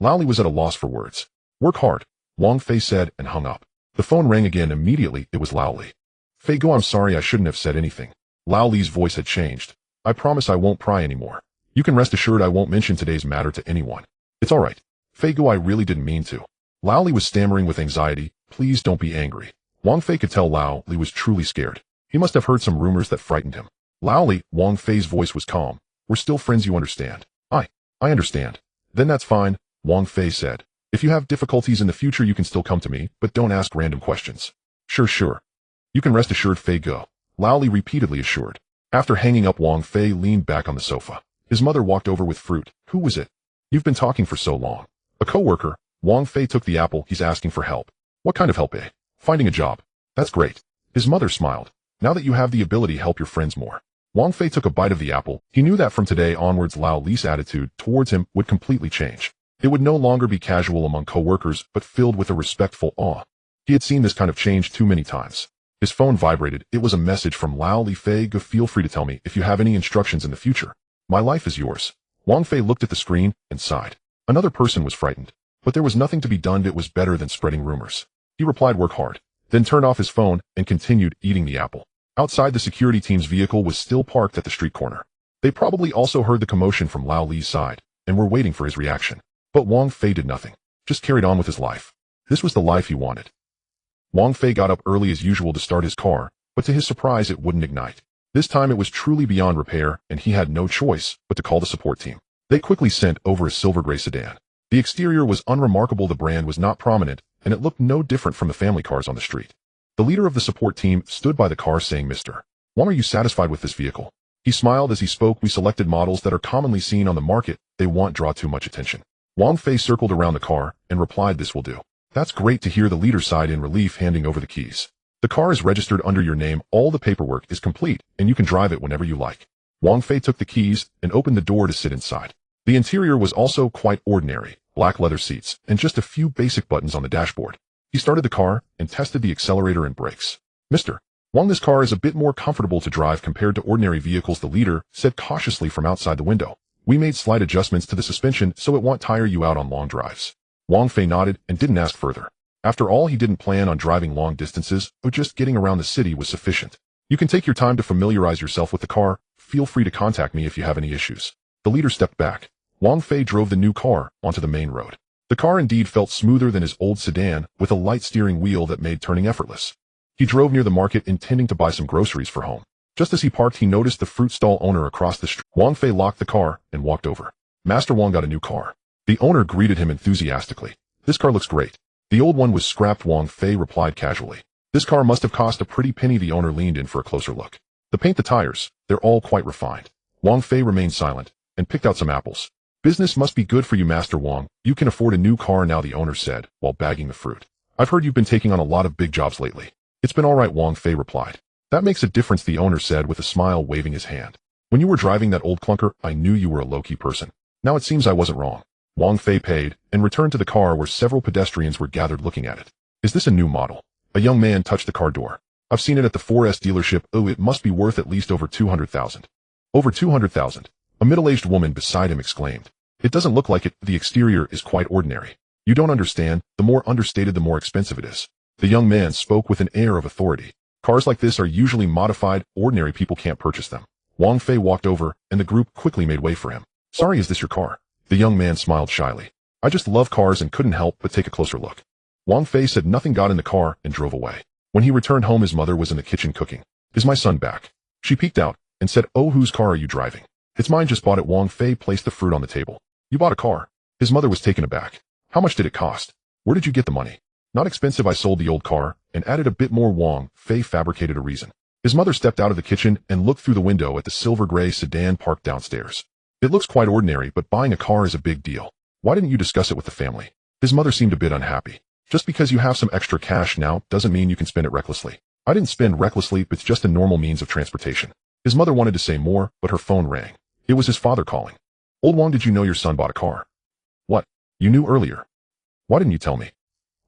Lao Li was at a loss for words. Work hard, Wang Fei said and hung up. The phone rang again. Immediately, it was Lao Li. Fei Go, I'm sorry, I shouldn't have said anything. Lao Li's voice had changed. I promise I won't pry anymore. You can rest assured I won't mention today's matter to anyone. It's all right. Fei Go, I really didn't mean to. Lao Li was stammering with anxiety. Please don't be angry. Wang Fei could tell Lao Li was truly scared. He must have heard some rumors that frightened him. Lao Li, Wang Fei's voice was calm. We're still friends, you understand. I understand. Then that's fine, Wang Fei said. If you have difficulties in the future you can still come to me, but don't ask random questions. Sure. You can rest assured, Fei Go. Lao Li repeatedly assured. After hanging up, Wang Fei leaned back on the sofa. His mother walked over with fruit. Who was it? You've been talking for so long. A coworker. Wang Fei took the apple. He's asking for help. What kind of help, eh? Finding a job. That's great. His mother smiled. Now that you have the ability, help your friends more. Wang Fei took a bite of the apple. He knew that from today onwards Lao Li's attitude towards him would completely change. It would no longer be casual among co-workers, but filled with a respectful awe. He had seen this kind of change too many times. His phone vibrated. It was a message from Lao Li. Fei Go, feel free to tell me if you have any instructions in the future. My life is yours. Wang Fei looked at the screen and sighed. Another person was frightened. But there was nothing to be done. It was better than spreading rumors. He replied, work hard, then turned off his phone and continued eating the apple. Outside, the security team's vehicle was still parked at the street corner. They probably also heard the commotion from Lao Li's side and were waiting for his reaction. But Wang Fei did nothing, just carried on with his life. This was the life he wanted. Wang Fei got up early as usual to start his car, but to his surprise it wouldn't ignite. This time it was truly beyond repair and he had no choice but to call the support team. They quickly sent over a silver gray sedan. The exterior was unremarkable, the brand was not prominent, and it looked no different from the family cars on the street. The leader of the support team stood by the car saying, Mr. Wang, are you satisfied with this vehicle? He smiled as he spoke. We selected models that are commonly seen on the market. They won't draw too much attention. Wang Fei circled around the car and replied, this will do. That's great to hear, the leader sighed in relief, handing over the keys. The car is registered under your name. All the paperwork is complete and you can drive it whenever you like. Wang Fei took the keys and opened the door to sit inside. The interior was also quite ordinary. Black leather seats and just a few basic buttons on the dashboard. He started the car and tested the accelerator and brakes. Mr. Wang, this car is a bit more comfortable to drive compared to ordinary vehicles, the leader said cautiously from outside the window. We made slight adjustments to the suspension so it won't tire you out on long drives. Wang Fei nodded and didn't ask further. After all, he didn't plan on driving long distances, but just getting around the city was sufficient. You can take your time to familiarize yourself with the car. Feel free to contact me if you have any issues. The leader stepped back. Wang Fei drove the new car onto the main road. The car indeed felt smoother than his old sedan, with a light steering wheel that made turning effortless. He drove near the market intending to buy some groceries for home. Just as he parked, he noticed the fruit stall owner across the street. Wang Fei locked the car and walked over. Master Wang got a new car. The owner greeted him enthusiastically. This car looks great. The old one was scrapped, Wang Fei replied casually. This car must have cost a pretty penny. The owner leaned in for a closer look. The paint, the tires, they're all quite refined. Wang Fei remained silent and picked out some apples. Business must be good for you, Master Wang. You can afford a new car now, the owner said, while bagging the fruit. I've heard you've been taking on a lot of big jobs lately. It's been all right, Wang Fei replied. That makes a difference, the owner said with a smile, waving his hand. When you were driving that old clunker, I knew you were a low-key person. Now it seems I wasn't wrong. Wang Fei paid and returned to the car where several pedestrians were gathered looking at it. Is this a new model? A young man touched the car door. I've seen it at the 4S dealership. Oh, it must be worth at least over 200,000. Over 200,000. A middle-aged woman beside him exclaimed. It doesn't look like it. The exterior is quite ordinary. You don't understand. The more understated, the more expensive it is. The young man spoke with an air of authority. Cars like this are usually modified. Ordinary people can't purchase them. Wang Fei walked over, and the group quickly made way for him. Sorry, is this your car? The young man smiled shyly. I just love cars and couldn't help but take a closer look. Wang Fei said nothing, got in the car, and drove away. When he returned home, his mother was in the kitchen cooking. Is my son back? She peeked out and said, oh, whose car are you driving? It's mine, just bought it. Wang Fei placed the fruit on the table. You bought a car? His mother was taken aback. How much did it cost? Where did you get the money? Not expensive, I sold the old car and added a bit more. Wang Fei fabricated a reason. His mother stepped out of the kitchen and looked through the window at the silver gray sedan parked downstairs. It looks quite ordinary, but buying a car is a big deal. Why didn't you discuss it with the family? His mother seemed a bit unhappy. Just because you have some extra cash now doesn't mean you can spend it recklessly. I didn't spend recklessly, it's just a normal means of transportation. His mother wanted to say more, but her phone rang. It was his father calling. Old Wang, did you know your son bought a car? What? You knew earlier. Why didn't you tell me?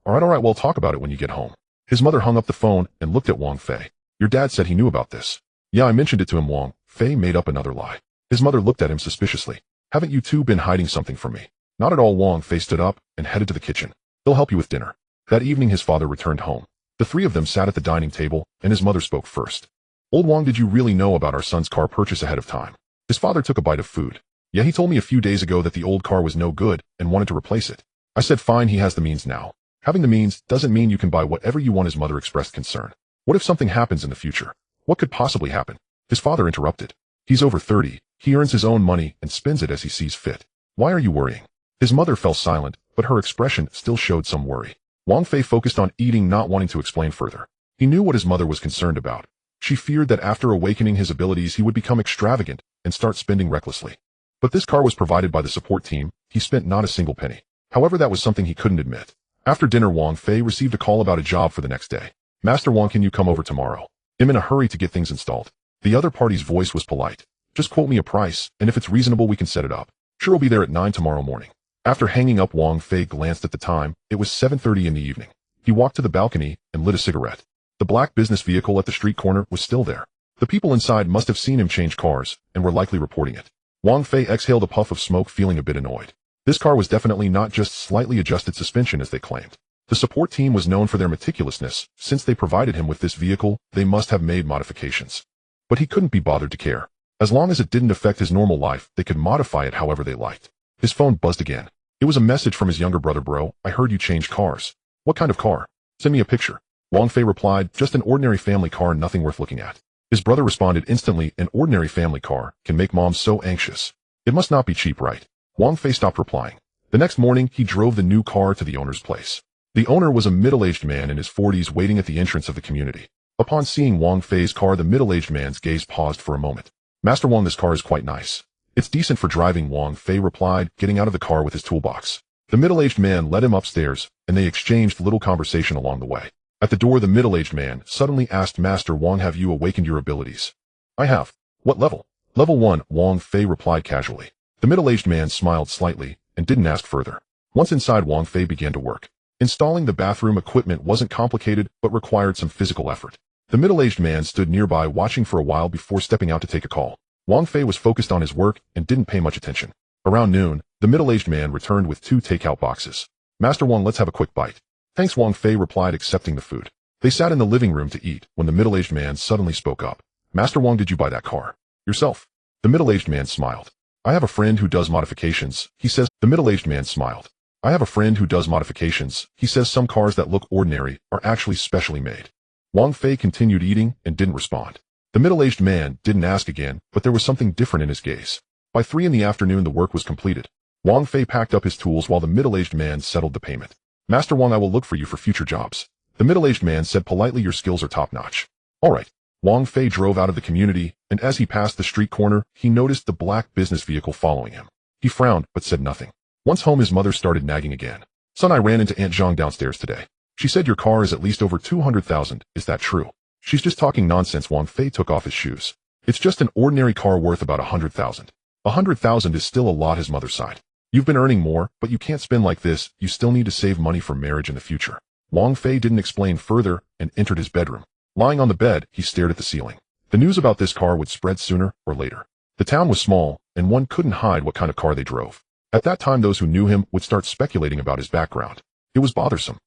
Alright, we'll talk about it when you get home. His mother hung up the phone and looked at Wang Fei. Your dad said he knew about this. Yeah, I mentioned it to him. Wang Fei made up another lie. His mother looked at him suspiciously. Haven't you two been hiding something from me? Not at all. Wang Fei stood up and headed to the kitchen. He'll help you with dinner. That evening his father returned home. The three of them sat at the dining table, and his mother spoke first. Old Wang, did you really know about our son's car purchase ahead of time? His father took a bite of food. Yeah, he told me a few days ago that the old car was no good and wanted to replace it. I said fine, he has the means now. Having the means doesn't mean you can buy whatever you want. His mother expressed concern. What if something happens in the future? What could possibly happen? His father interrupted. He's over 30. He earns his own money and spends it as he sees fit. Why are you worrying? His mother fell silent, but her expression still showed some worry. Wang Fei focused on eating, not wanting to explain further. He knew what his mother was concerned about. She feared that after awakening his abilities he would become extravagant and start spending recklessly. But this car was provided by the support team. He spent not a single penny. However, that was something he couldn't admit. After dinner, Wang Fei received a call about a job for the next day. Master Wang, can you come over tomorrow? I'm in a hurry to get things installed. The other party's voice was polite. Just quote me a price, and if it's reasonable we can set it up. Sure, we'll be there at 9 tomorrow morning. After hanging up, Wang Fei glanced at the time. It was 7:30 in the evening. He walked to the balcony and lit a cigarette. The black business vehicle at the street corner was still there. The people inside must have seen him change cars and were likely reporting it. Wang Fei exhaled a puff of smoke, feeling a bit annoyed. This car was definitely not just slightly adjusted suspension as they claimed. The support team was known for their meticulousness. Since they provided him with this vehicle, they must have made modifications. But he couldn't be bothered to care. As long as it didn't affect his normal life, they could modify it however they liked. His phone buzzed again. It was a message from his younger brother. Bro, I heard you changed cars. What kind of car? Send me a picture. Wang Fei replied, just an ordinary family car, nothing worth looking at. His brother responded instantly, an ordinary family car can make mom so anxious. It must not be cheap, right? Wang Fei stopped replying. The next morning, he drove the new car to the owner's place. The owner was a middle-aged man in his 40s waiting at the entrance of the community. Upon seeing Wang Fei's car, the middle-aged man's gaze paused for a moment. Master Wang, this car is quite nice. It's decent for driving, Wang Fei replied, getting out of the car with his toolbox. The middle-aged man led him upstairs, and they exchanged little conversation along the way. At the door, the middle-aged man suddenly asked, Master Wang, have you awakened your abilities? I have. What level? Level 1, Wang Fei replied casually. The middle-aged man smiled slightly and didn't ask further. Once inside, Wang Fei began to work. Installing the bathroom equipment wasn't complicated but required some physical effort. The middle-aged man stood nearby watching for a while before stepping out to take a call. Wang Fei was focused on his work and didn't pay much attention. Around noon, the middle-aged man returned with 2 takeout boxes. Master Wang, let's have a quick bite. Thanks, Wang Fei replied, accepting the food. They sat in the living room to eat when the middle-aged man suddenly spoke up. Master Wang, did you buy that car? Yourself? The middle-aged man smiled. I have a friend who does modifications, he says. The middle-aged man smiled. I have a friend who does modifications, he says. Some cars that look ordinary are actually specially made. Wang Fei continued eating and didn't respond. The middle-aged man didn't ask again, but there was something different in his gaze. By 3 in the afternoon, the work was completed. Wang Fei packed up his tools while the middle-aged man settled the payment. Master Wang, I will look for you for future jobs. The middle-aged man said politely, your skills are top-notch. All right. Wang Fei drove out of the community, and as he passed the street corner, he noticed the black business vehicle following him. He frowned, but said nothing. Once home, his mother started nagging again. Son, I ran into Aunt Zhang downstairs today. She said your car is at least over 200,000. Is that true? She's just talking nonsense. Wang Fei took off his shoes. It's just an ordinary car worth about 100,000. 100,000 is still a lot, his mother sighed. You've been earning more, but you can't spend like this. You still need to save money for marriage in the future. Wang Fei didn't explain further and entered his bedroom. Lying on the bed, he stared at the ceiling. The news about this car would spread sooner or later. The town was small, and one couldn't hide what kind of car they drove. At that time, those who knew him would start speculating about his background. It was bothersome.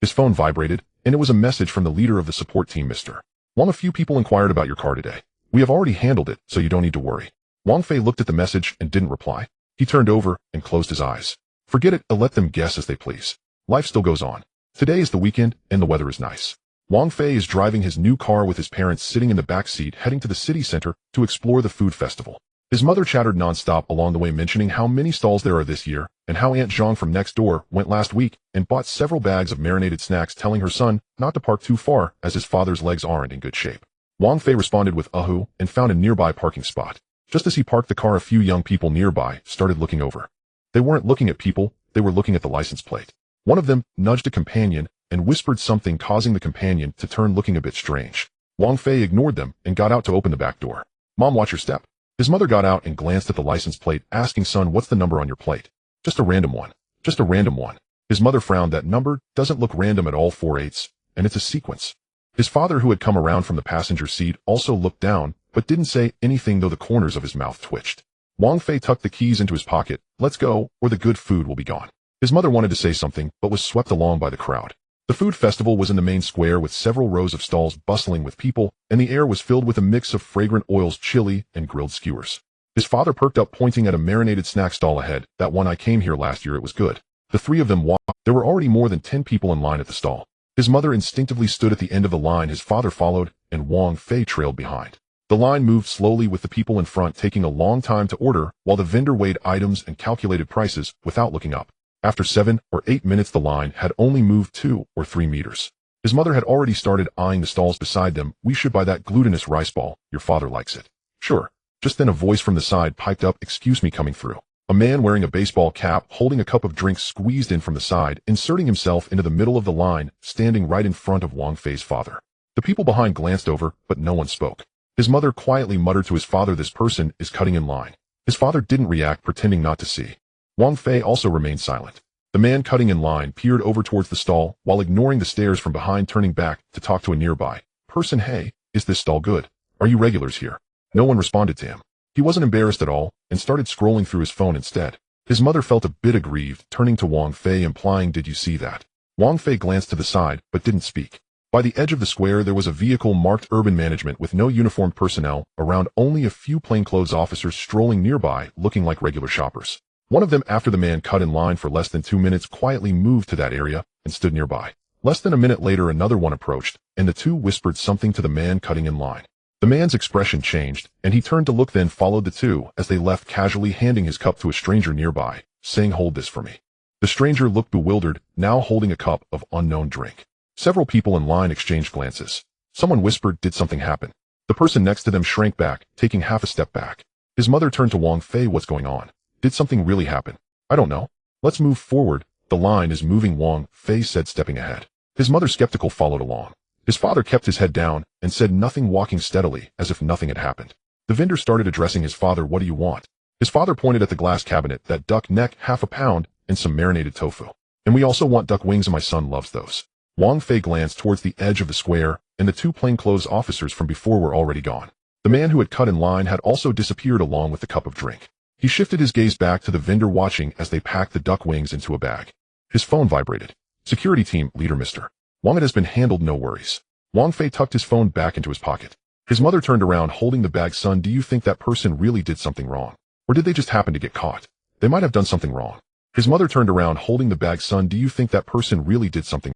His phone vibrated, and it was a message from the leader of the support team, Mr. Wang. A few people inquired about your car today. We have already handled it, so you don't need to worry. Wang Fei looked at the message and didn't reply. He turned over and closed his eyes. Forget it, let them guess as they please. Life still goes on. Today is the weekend, and the weather is nice. Wang Fei is driving his new car with his parents sitting in the back seat, heading to the city center to explore the food festival. His mother chattered nonstop along the way, mentioning how many stalls there are this year, and how Aunt Zhang from next door went last week and bought several bags of marinated snacks, telling her son not to park too far as his father's legs aren't in good shape. Wang Fei responded with "Ahu" and found a nearby parking spot. Just as he parked the car, a few young people nearby started looking over. They weren't looking at people, they were looking at the license plate. One of them nudged a companion and whispered something, causing the companion to turn, looking a bit strange. Wang Fei ignored them and got out to open the back door. Mom, watch your step. His mother got out and glanced at the license plate, asking, "Son, what's the number on your plate?" "Just a random one. Just a random one." His mother frowned. "That number doesn't look random at all, 4/8, and it's a sequence." His father, who had come around from the passenger seat, also looked down, but didn't say anything, though the corners of his mouth twitched. Wang Fei tucked the keys into his pocket. "Let's go, or the good food will be gone." His mother wanted to say something, but was swept along by the crowd. The food festival was in the main square with several rows of stalls bustling with people, and the air was filled with a mix of fragrant oils, chili, and grilled skewers. His father perked up, pointing at a marinated snack stall ahead. "That one, I came here last year, it was good." The three of them walked. There were already more than 10 people in line at the stall. His mother instinctively stood at the end of the line. His father followed, and Wang Fei trailed behind. The line moved slowly, with the people in front taking a long time to order, while the vendor weighed items and calculated prices without looking up. After 7 or 8 minutes, the line had only moved 2 or 3 meters. His mother had already started eyeing the stalls beside them. "We should buy that glutinous rice ball. Your father likes it." "Sure." Just then a voice from the side piped up, "Excuse me," coming through. A man wearing a baseball cap, holding a cup of drink, squeezed in from the side, inserting himself into the middle of the line, standing right in front of Wang Fei's father. The people behind glanced over, but no one spoke. His mother quietly muttered to his father, "This person is cutting in line." His father didn't react, pretending not to see. Wang Fei also remained silent. The man cutting in line peered over towards the stall, while ignoring the stares from behind, turning back to talk to a nearby person. "Hey, is this stall good? Are you regulars here?" No one responded to him. He wasn't embarrassed at all, and started scrolling through his phone instead. His mother felt a bit aggrieved, turning to Wang Fei, implying, "Did you see that?" Wang Fei glanced to the side, but didn't speak. By the edge of the square there was a vehicle marked Urban Management with no uniformed personnel around, only a few plainclothes officers strolling nearby, looking like regular shoppers. One of them, after the man cut in line for less than 2 minutes, quietly moved to that area and stood nearby. Less than a minute later another one approached, and the two whispered something to the man cutting in line. The man's expression changed, and he turned to look, then followed the two as they left, casually handing his cup to a stranger nearby, saying, "Hold this for me." The stranger looked bewildered, now holding a cup of unknown drink. Several people in line exchanged glances. Someone whispered, "Did something happen?" The person next to them shrank back, taking half a step back. His mother turned to Wang Fei. "What's going on? Did something really happen?" "I don't know. Let's move forward. The line is moving," Wang Fei said, stepping ahead. His mother, skeptical, followed along. His father kept his head down and said nothing, walking steadily as if nothing had happened. The vendor started addressing his father. "What do you want?" His father pointed at the glass cabinet. "That duck neck, half a pound, and some marinated tofu. And we also want duck wings, and my son loves those." Wang Fei glanced towards the edge of the square, and the two plainclothes officers from before were already gone. The man who had cut in line had also disappeared along with the cup of drink. He shifted his gaze back to the vendor, watching as they packed the duck wings into a bag. His phone vibrated. "Security team leader, Mr. Wang, it has been handled, no worries." Wang Fei tucked his phone back into his pocket. His mother turned around, holding the bag. "Son, do you think that person really did something wrong? Or did they just happen to get caught? They might have done something wrong." His mother turned around, holding the bag. "Son, do you think that person really did something?"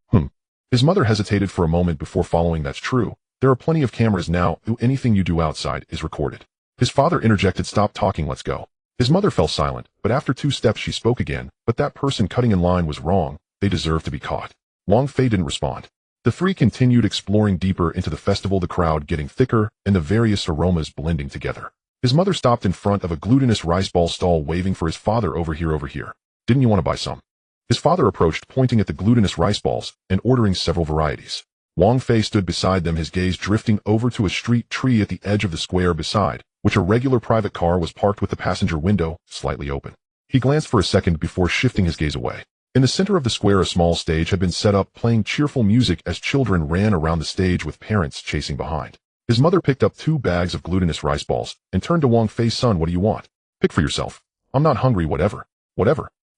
His mother hesitated for a moment before following. "That's true. There are plenty of cameras now. Anything you do outside is recorded." His father interjected, "Stop talking, let's go." His mother fell silent, but after 2 steps she spoke again. "But that person cutting in line was wrong. They deserve to be caught." Wang Fei didn't respond. The three continued exploring deeper into the festival, the crowd getting thicker and the various aromas blending together. His mother stopped in front of a glutinous rice ball stall, waving for his father. Over here, over here. Didn't you want to buy some?" His father approached, pointing at the glutinous rice balls and ordering several varieties. Wang Fei stood beside them, his gaze drifting over to a street tree at the edge of the square beside which a regular private car was parked with the passenger window slightly open. He glanced for a second before shifting his gaze away. In the center of the square, a small stage had been set up, playing cheerful music as children ran around the stage with parents chasing behind. His mother picked up 2 bags of glutinous rice balls and turned to Wang Fei. "Son, what do you want? Pick for yourself. I'm not hungry. Whatever.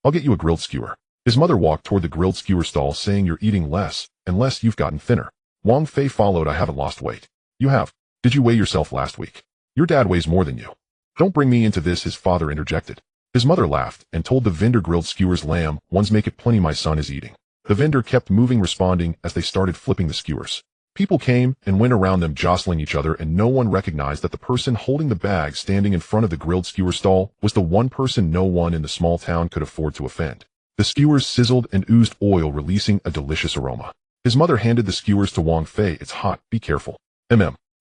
I'll get you a grilled skewer." His mother walked toward the grilled skewer stall, saying, "You're eating less and less. You've gotten thinner." Wang Fei followed. "I haven't lost weight." "You have. Did you weigh yourself last week?" "Your dad weighs more than you." "Don't bring me into this," his father interjected. His mother laughed and told the vendor, "Grilled skewers, lamb ones, make it plenty, my son is eating." The vendor kept moving, responding as they started flipping the skewers. People came and went around them, jostling each other, and no one recognized that the person holding the bag standing in front of the grilled skewer stall was the one person no one in the small town could afford to offend. The skewers sizzled and oozed oil, releasing a delicious aroma. His mother handed the skewers to Wang Fei. "It's hot, be careful."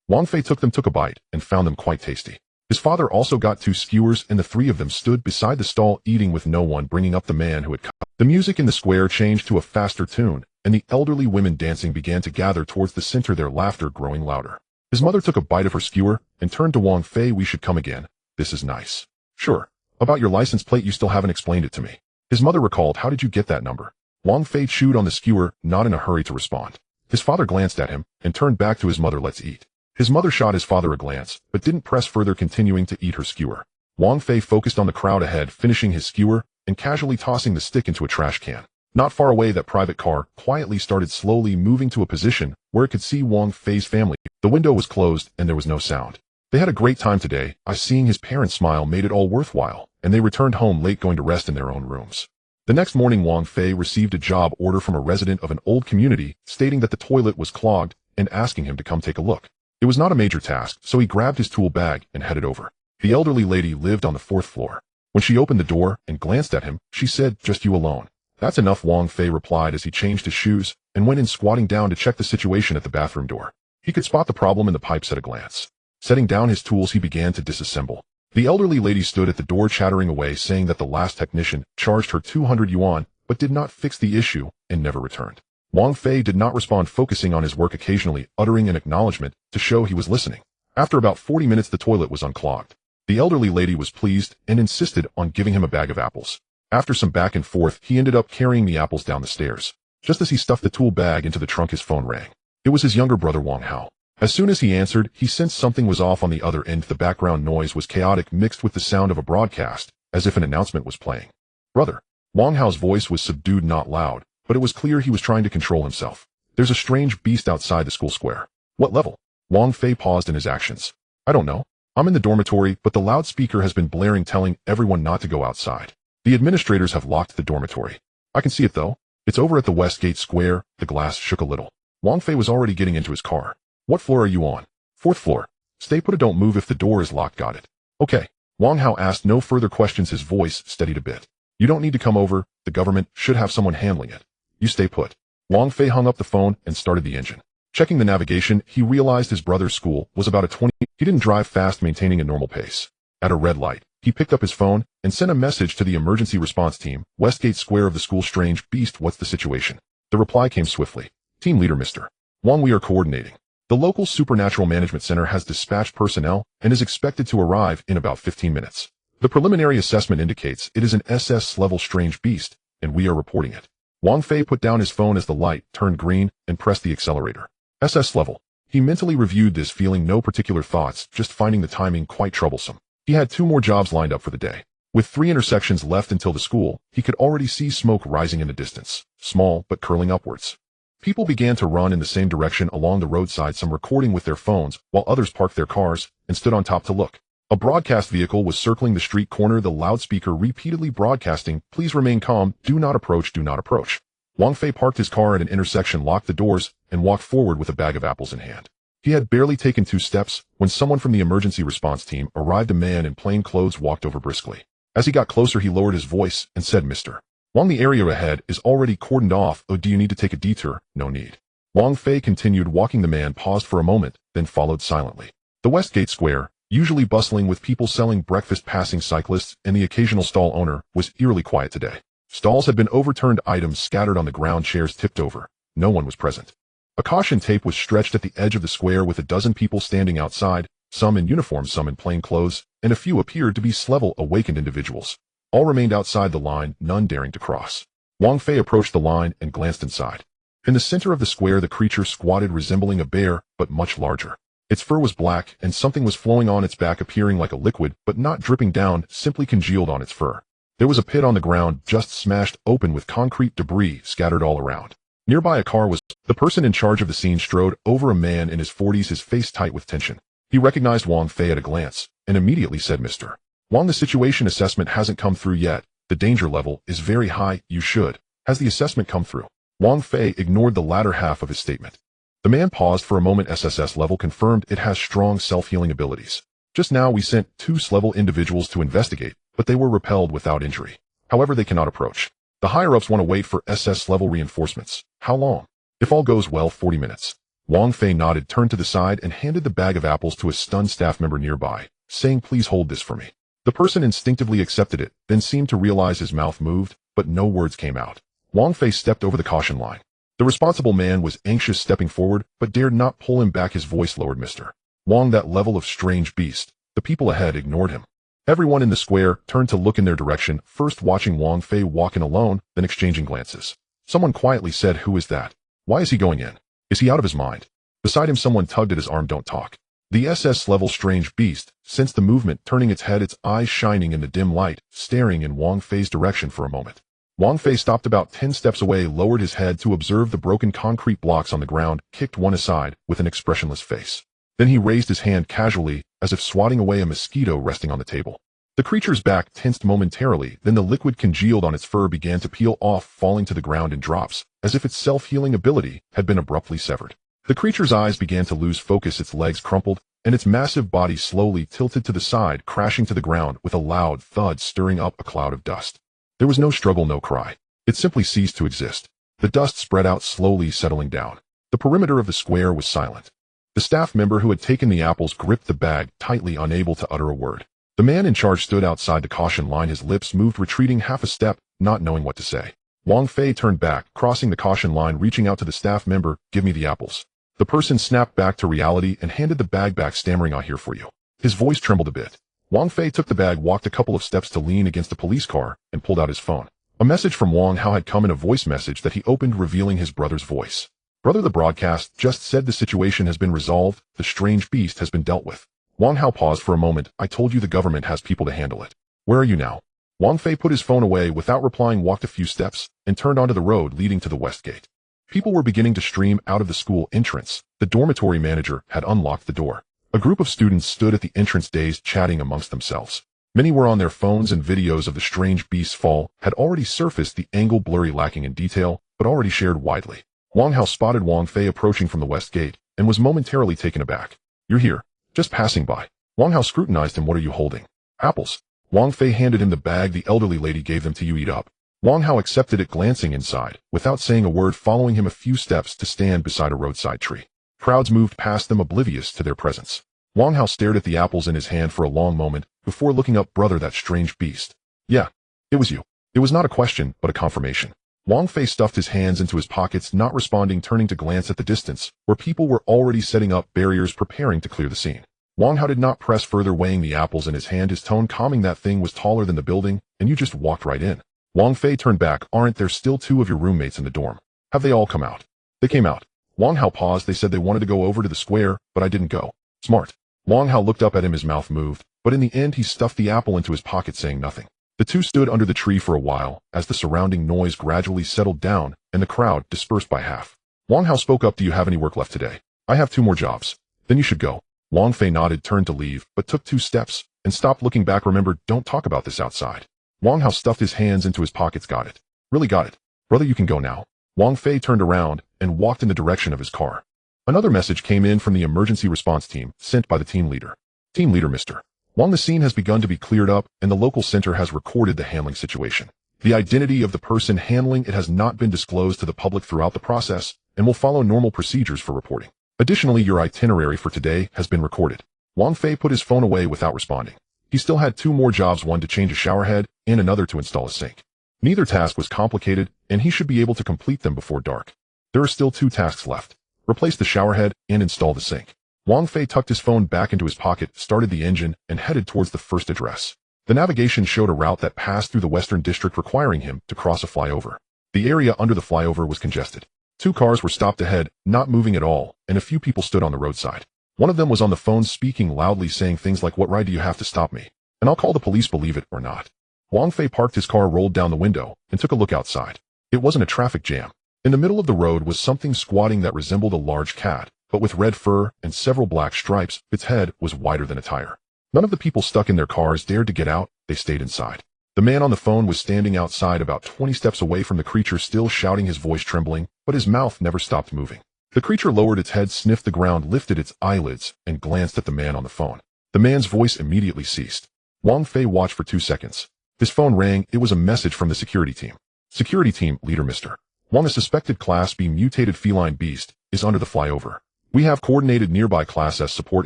Wang Fei took a bite and found them quite tasty. His father also got 2 skewers, and the 3 of them stood beside the stall eating, with no one bringing up the man who had cut. The music in the square changed to a faster tune, and the elderly women dancing began to gather towards the center, their laughter growing louder. His mother took a bite of her skewer and turned to Wang Fei. "We should come again. This is nice. Sure. About your license plate, you still haven't explained it to me. His mother recalled, how did you get that number? Wang Fei chewed on the skewer, not in a hurry to respond. His father glanced at him, and turned back to his mother. Let's eat. His mother shot his father a glance, but didn't press further, continuing to eat her skewer. Wang Fei focused on the crowd ahead, finishing his skewer, and casually tossing the stick into a trash can. Not far away, that private car quietly started slowly moving to a position where it could see Wang Fei's family. The window was closed, and there was no sound. They had a great time today. Seeing his parents smile made it all worthwhile, and they returned home late, going to rest in their own rooms. The next morning, Wang Fei received a job order from a resident of an old community, stating that the toilet was clogged and asking him to come take a look. It was not a major task, so he grabbed his tool bag and headed over. The elderly lady lived on the 4th floor. When she opened the door and glanced at him, she said, "Just you alone." "That's enough," Wang Fei replied as he changed his shoes and went in, squatting down to check the situation at the bathroom door. He could spot the problem in the pipes at a glance. Setting down his tools, he began to disassemble. The elderly lady stood at the door chattering away, saying that the last technician charged her 200 yuan, but did not fix the issue and never returned. Wang Fei did not respond, focusing on his work, occasionally uttering an acknowledgement to show he was listening. After about 40 minutes, the toilet was unclogged. The elderly lady was pleased and insisted on giving him a bag of apples. After some back and forth, he ended up carrying the apples down the stairs. Just as he stuffed the tool bag into the trunk, his phone rang. It was his younger brother Wang Hao. As soon as he answered, he sensed something was off on the other end. The background noise was chaotic, mixed with the sound of a broadcast, as if an announcement was playing. "Brother." Wang Hao's voice was subdued, not loud, but it was clear he was trying to control himself. "There's a strange beast outside the school square." "What level?" Wang Fei paused in his actions. "I don't know. I'm in the dormitory, but the loudspeaker has been blaring, telling everyone not to go outside. The administrators have locked the dormitory. I can see it though. It's over at the West Gate Square." The glass shook a little. Wang Fei was already getting into his car. "What floor are you on?" "4th floor. Stay put, don't move if the door is locked." "Got it." "Okay." Wang Hao asked no further questions, his voice steadied a bit. "You don't need to come over. The government should have someone handling it. You stay put." Wang Fei hung up the phone and started the engine. Checking the navigation, he realized his brother's school was about a 20. He didn't drive fast, maintaining a normal pace. At a red light, he picked up his phone and sent a message to the emergency response team. "Westgate Square of the school, strange beast, what's the situation?" The reply came swiftly. "Team leader Mr. Wang, we are coordinating. The local supernatural management center has dispatched personnel and is expected to arrive in about 15 minutes. The preliminary assessment indicates it is an SS-level strange beast, and we are reporting it." Wang Fei put down his phone as the light turned green and pressed the accelerator. SS level. He mentally reviewed this, feeling no particular thoughts, just finding the timing quite troublesome. He had 2 more jobs lined up for the day. With 3 intersections left until the school, he could already see smoke rising in the distance, small but curling upwards. People began to run in the same direction along the roadside, some recording with their phones, while others parked their cars and stood on top to look. A broadcast vehicle was circling the street corner, the loudspeaker repeatedly broadcasting, "Please remain calm, do not approach, do not approach." Wang Fei parked his car at an intersection, locked the doors, and walked forward with a bag of apples in hand. He had barely taken 2 steps when someone from the emergency response team arrived. A man in plain clothes walked over briskly. As he got closer, he lowered his voice and said, "Mr. Wang, the area ahead is already cordoned off. Oh, do you need to take a detour?" "No need." Wang Fei continued walking. The man paused for a moment, then followed silently. The Westgate Square, usually bustling with people selling breakfast, passing cyclists, and the occasional stall owner, was eerily quiet today. Stalls had been overturned, items scattered on the ground, chairs tipped over. No one was present. A caution tape was stretched at the edge of the square, with a dozen people standing outside, some in uniform, some in plain clothes, and a few appeared to be level awakened individuals. All remained outside the line, none daring to cross. Wang Fei approached the line and glanced inside. In the center of the square, the creature squatted, resembling a bear, but much larger. Its fur was black, and something was flowing on its back, appearing like a liquid, but not dripping down, simply congealed on its fur. There was a pit on the ground, just smashed open, with concrete debris scattered all around. Nearby, a car was. The person in charge of the scene strode over a man in his 40s, his face tight with tension. He recognized Wang Fei at a glance, and immediately said, "Mr. Wang, the situation assessment hasn't come through yet. The danger level is very high. You should. Has the assessment come through?" Wang Fei ignored the latter half of his statement. The man paused for a moment. "SSS level confirmed. It has strong self-healing abilities. Just now we sent 2 level individuals to investigate, but they were repelled without injury. However, they cannot approach. The higher-ups want to wait for SS level reinforcements." "How long?" "If all goes well, 40 minutes. Wang Fei nodded, turned to the side, and handed the bag of apples to a stunned staff member nearby, saying, "Please hold this for me." The person instinctively accepted it, then seemed to realize his mouth moved, but no words came out. Wang Fei stepped over the caution line. The responsible man was anxious, stepping forward, but dared not pull him back. His voice lowered. "Mr. Wang, that level of strange beast." The people ahead ignored him. Everyone in the square turned to look in their direction, first watching Wang Fei walk in alone, then exchanging glances. Someone quietly said, "Who is that? Why is he going in? Is he out of his mind?" Beside him someone tugged at his arm. "Don't talk." The SS-level strange beast sensed the movement, turning its head, its eyes shining in the dim light, staring in Wang Fei's direction for a moment. Wang Fei stopped about 10 steps away, lowered his head to observe the broken concrete blocks on the ground, kicked one aside with an expressionless face. Then he raised his hand casually, as if swatting away a mosquito resting on the table. The creature's back tensed momentarily, then the liquid congealed on its fur began to peel off, falling to the ground in drops, as if its self-healing ability had been abruptly severed. The creature's eyes began to lose focus, its legs crumpled, and its massive body slowly tilted to the side, crashing to the ground with a loud thud, stirring up a cloud of dust. There was no struggle, no cry. It simply ceased to exist. The dust spread out, slowly settling down. The perimeter of the square was silent. The staff member who had taken the apples gripped the bag tightly, unable to utter a word. The man in charge stood outside the caution line, his lips moved, retreating half a step, not knowing what to say. Wang Fei turned back, crossing the caution line, reaching out to the staff member. "Give me the apples." The person snapped back to reality and handed the bag back, stammering, "I here for you." His voice trembled a bit. Wang Fei took the bag, walked a couple of steps to lean against a police car, and pulled out his phone. A message from Wang Hao had come in, a voice message that he opened, revealing his brother's voice. "Brother, the broadcast just said the situation has been resolved, the strange beast has been dealt with." Wang Hao paused for a moment. "I told you the government has people to handle it. Where are you now?" Wang Fei put his phone away without replying, walked a few steps, and turned onto the road leading to the west gate. People were beginning to stream out of the school entrance. The dormitory manager had unlocked the door. A group of students stood at the entrance, dazed, chatting amongst themselves. Many were on their phones, and videos of the strange beast's fall had already surfaced, the angle blurry, lacking in detail, but already shared widely. Wang Hao spotted Wang Fei approaching from the west gate, and was momentarily taken aback. "You're here. Just passing by." Wang Hao scrutinized him. "What are you holding?" "Apples." Wang Fei handed him the bag. "The elderly lady gave them to you. Eat up." Wang Hao accepted it, glancing inside, without saying a word, following him a few steps to stand beside a roadside tree. Crowds moved past them, oblivious to their presence. Wang Hao stared at the apples in his hand for a long moment, before looking up. "Brother, that strange beast." "Yeah, it was you." It was not a question, but a confirmation. Wang Fei stuffed his hands into his pockets, not responding, turning to glance at the distance, where people were already setting up barriers, preparing to clear the scene. Wang Hao did not press further, weighing the apples in his hand, his tone calming. "That thing was taller than the building, and you just walked right in." Wang Fei turned back. "Aren't there still 2 of your roommates in the dorm? Have they all come out?" "They came out." Wang Hao paused. "They said they wanted to go over to the square, but I didn't go." "Smart." Wang Hao looked up at him, his mouth moved, but in the end he stuffed the apple into his pocket, saying nothing. The two stood under the tree for a while, as the surrounding noise gradually settled down, and the crowd dispersed by half. Wang Hao spoke up. "Do you have any work left today?" "I have 2 more jobs." "Then you should go." Wang Fei nodded, turned to leave, but took 2 steps, and stopped, looking back. "Remember, don't talk about this outside." Wang Hao stuffed his hands into his pockets. "Got it. Really got it. Brother, you can go now." Wang Fei turned around and walked in the direction of his car. Another message came in from the emergency response team, sent by the team leader. "Team leader, Mr. Wang, the scene has begun to be cleared up, and the local center has recorded the handling situation. The identity of the person handling it has not been disclosed to the public throughout the process, and will follow normal procedures for reporting. Additionally, your itinerary for today has been recorded." Wang Fei put his phone away without responding. He still had 2 more jobs, one to change a shower head, and another to install a sink. Neither task was complicated, and he should be able to complete them before dark. There are still 2 tasks left. Replace the shower head and install the sink. Wang Fei tucked his phone back into his pocket, started the engine, and headed towards the first address. The navigation showed a route that passed through the Western District, requiring him to cross a flyover. The area under the flyover was congested. 2 cars were stopped ahead, not moving at all, and a few people stood on the roadside. One of them was on the phone, speaking loudly, saying things like, "What right do you have to stop me? And I'll call the police, believe it or not." Wang Fei parked his car, rolled down the window, and took a look outside. It wasn't a traffic jam. In the middle of the road was something squatting that resembled a large cat, but with red fur and several black stripes. Its head was wider than a tire. None of the people stuck in their cars dared to get out. They stayed inside. The man on the phone was standing outside, about 20 steps away from the creature, still shouting, his voice trembling, but his mouth never stopped moving. The creature lowered its head, sniffed the ground, lifted its eyelids, and glanced at the man on the phone. The man's voice immediately ceased. Wang Fei watched for 2 seconds. His phone rang. It was a message from the security team. "Security team leader, Mr. Wang, a suspected Class B mutated feline beast is under the flyover. We have coordinated nearby Class S support,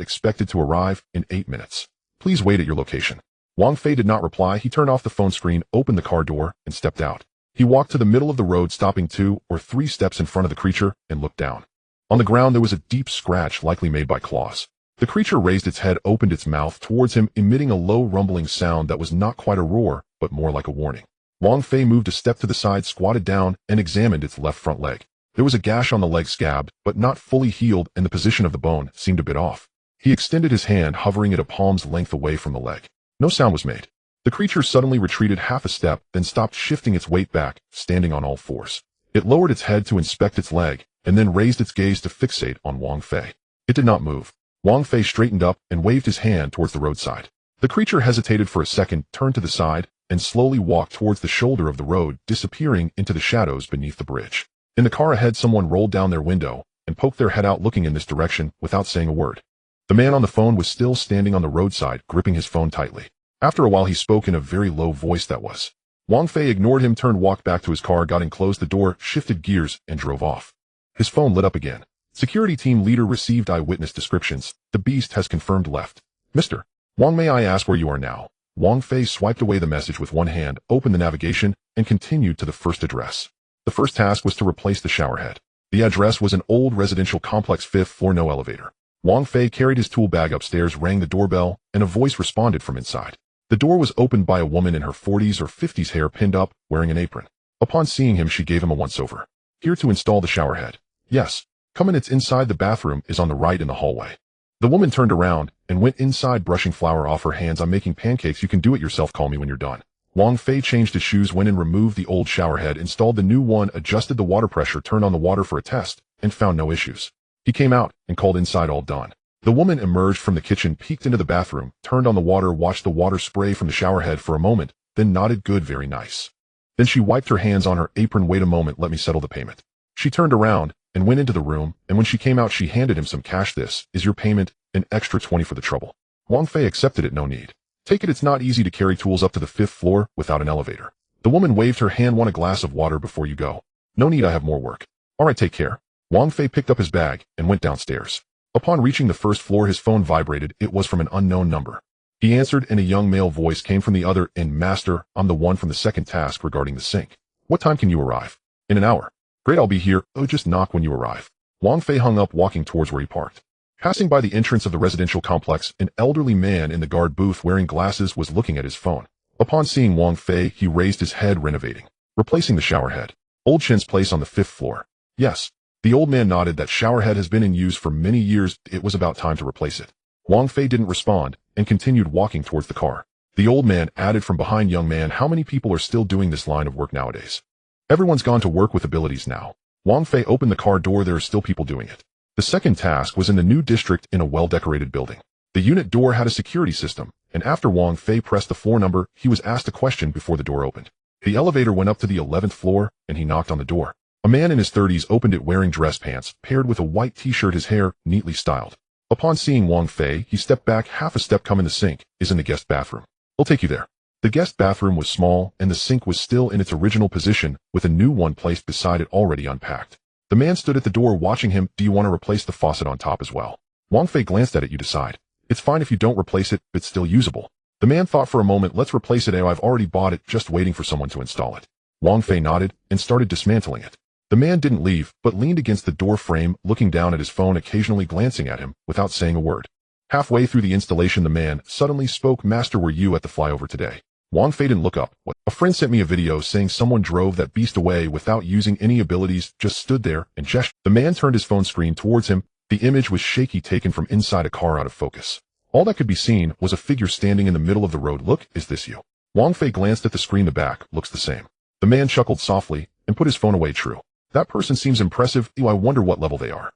expected to arrive in 8 minutes. Please wait at your location." Wang Fei did not reply. He turned off the phone screen, opened the car door, and stepped out. He walked to the middle of the road, stopping 2 or 3 steps in front of the creature, and looked down. On the ground there was a deep scratch, likely made by claws. The creature raised its head, opened its mouth towards him, emitting a low rumbling sound that was not quite a roar, but more like a warning. Wang Fei moved a step to the side, squatted down, and examined its left front leg. There was a gash on the leg, scabbed, but not fully healed, and the position of the bone seemed a bit off. He extended his hand, hovering it a palm's length away from the leg. No sound was made. The creature suddenly retreated half a step, then stopped, shifting its weight back, standing on all fours. It lowered its head to inspect its leg, and then raised its gaze to fixate on Wang Fei. It did not move. Wang Fei straightened up and waved his hand towards the roadside. The creature hesitated for a second, turned to the side, and slowly walked towards the shoulder of the road, disappearing into the shadows beneath the bridge. In the car ahead, someone rolled down their window and poked their head out, looking in this direction without saying a word. The man on the phone was still standing on the roadside, gripping his phone tightly. After a while, he spoke in a very low voice. That was. Wang Fei ignored him, turned, walked back to his car, got in, closed the door, shifted gears, and drove off. His phone lit up again. Security team leader received eyewitness descriptions. The beast has confirmed left. Mr. Wang, may I ask where you are now? Wang Fei swiped away the message with one hand, opened the navigation, and continued to the first address. The first task was to replace the showerhead. The address was an old residential complex, 5th floor, no elevator. Wang Fei carried his tool bag upstairs, rang the doorbell, and a voice responded from inside. The door was opened by a woman in her 40s or 50s, hair pinned up, wearing an apron. Upon seeing him, she gave him a once-over. Here to install the showerhead. Yes. Come in, it's inside. The bathroom is on the right in the hallway. The woman turned around and went inside, brushing flour off her hands. I'm making pancakes. You can do it yourself. Call me when you're done. Wang Fei changed his shoes, went in, removed the old showerhead, installed the new one, adjusted the water pressure, turned on the water for a test, and found no issues. He came out and called inside. All done. The woman emerged from the kitchen, peeked into the bathroom, turned on the water, watched the water spray from the showerhead for a moment, then nodded. Good, very nice. Then she wiped her hands on her apron. Wait a moment, let me settle the payment. She turned around and went into the room, and when she came out, she handed him some cash. This is your payment, an extra 20 for the trouble. Wang Fei accepted it. No need. Take it. It's not easy to carry tools up to the 5th floor without an elevator. The woman waved her hand. Want a glass of water before you go? No need, I have more work. All right, take care. Wang Fei picked up his bag and went downstairs. Upon reaching the 1st floor, his phone vibrated. It was from an unknown number. He answered, and a young male voice came from the other end. Master, I'm the one from the second task regarding the sink. What time can you arrive? In an hour. Great, I'll be here. Oh, just knock when you arrive. Wang Fei hung up, walking towards where he parked. Passing by the entrance of the residential complex, an elderly man in the guard booth wearing glasses was looking at his phone. Upon seeing Wang Fei, he raised his head. Renovating. Replacing the showerhead. Old Chen's place on the 5th floor. Yes. The old man nodded. That showerhead has been in use for many years. It was about time to replace it. Wang Fei didn't respond and continued walking towards the car. The old man added from behind, young man, how many people are still doing this line of work nowadays? Everyone's gone to work with abilities now. Wang Fei opened the car door. There are still people doing it. The second task was in the new district in a well-decorated building. The unit door had a security system, and after Wang Fei pressed the floor number, he was asked a question before the door opened. The elevator went up to the 11th floor, and he knocked on the door. A man in his 30s opened it, wearing dress pants, paired with a white t-shirt, his hair neatly styled. Upon seeing Wang Fei, he stepped back half a step. Come in, the sink is in the guest bathroom. I'll take you there. The guest bathroom was small, and the sink was still in its original position, with a new one placed beside it, already unpacked. The man stood at the door watching him. Do you want to replace the faucet on top as well? Wang Fei glanced at it. You decide. It's fine if you don't replace it, it's still usable. The man thought for a moment. Let's replace it. I've already bought it, just waiting for someone to install it. Wang Fei nodded and started dismantling it. The man didn't leave, but leaned against the door frame, looking down at his phone, occasionally glancing at him, without saying a word. Halfway through the installation, the man suddenly spoke. Master, were you at the flyover today? Wang Fei didn't look up. What? A friend sent me a video saying someone drove that beast away without using any abilities, just stood there and gestured. The man turned his phone screen towards him. The image was shaky, taken from inside a car, out of focus. All that could be seen was a figure standing in the middle of the road. Look, is this you? Wang Fei glanced at the screen. The back looks the same. The man chuckled softly and put his phone away. True. That person seems impressive. I wonder what level they are.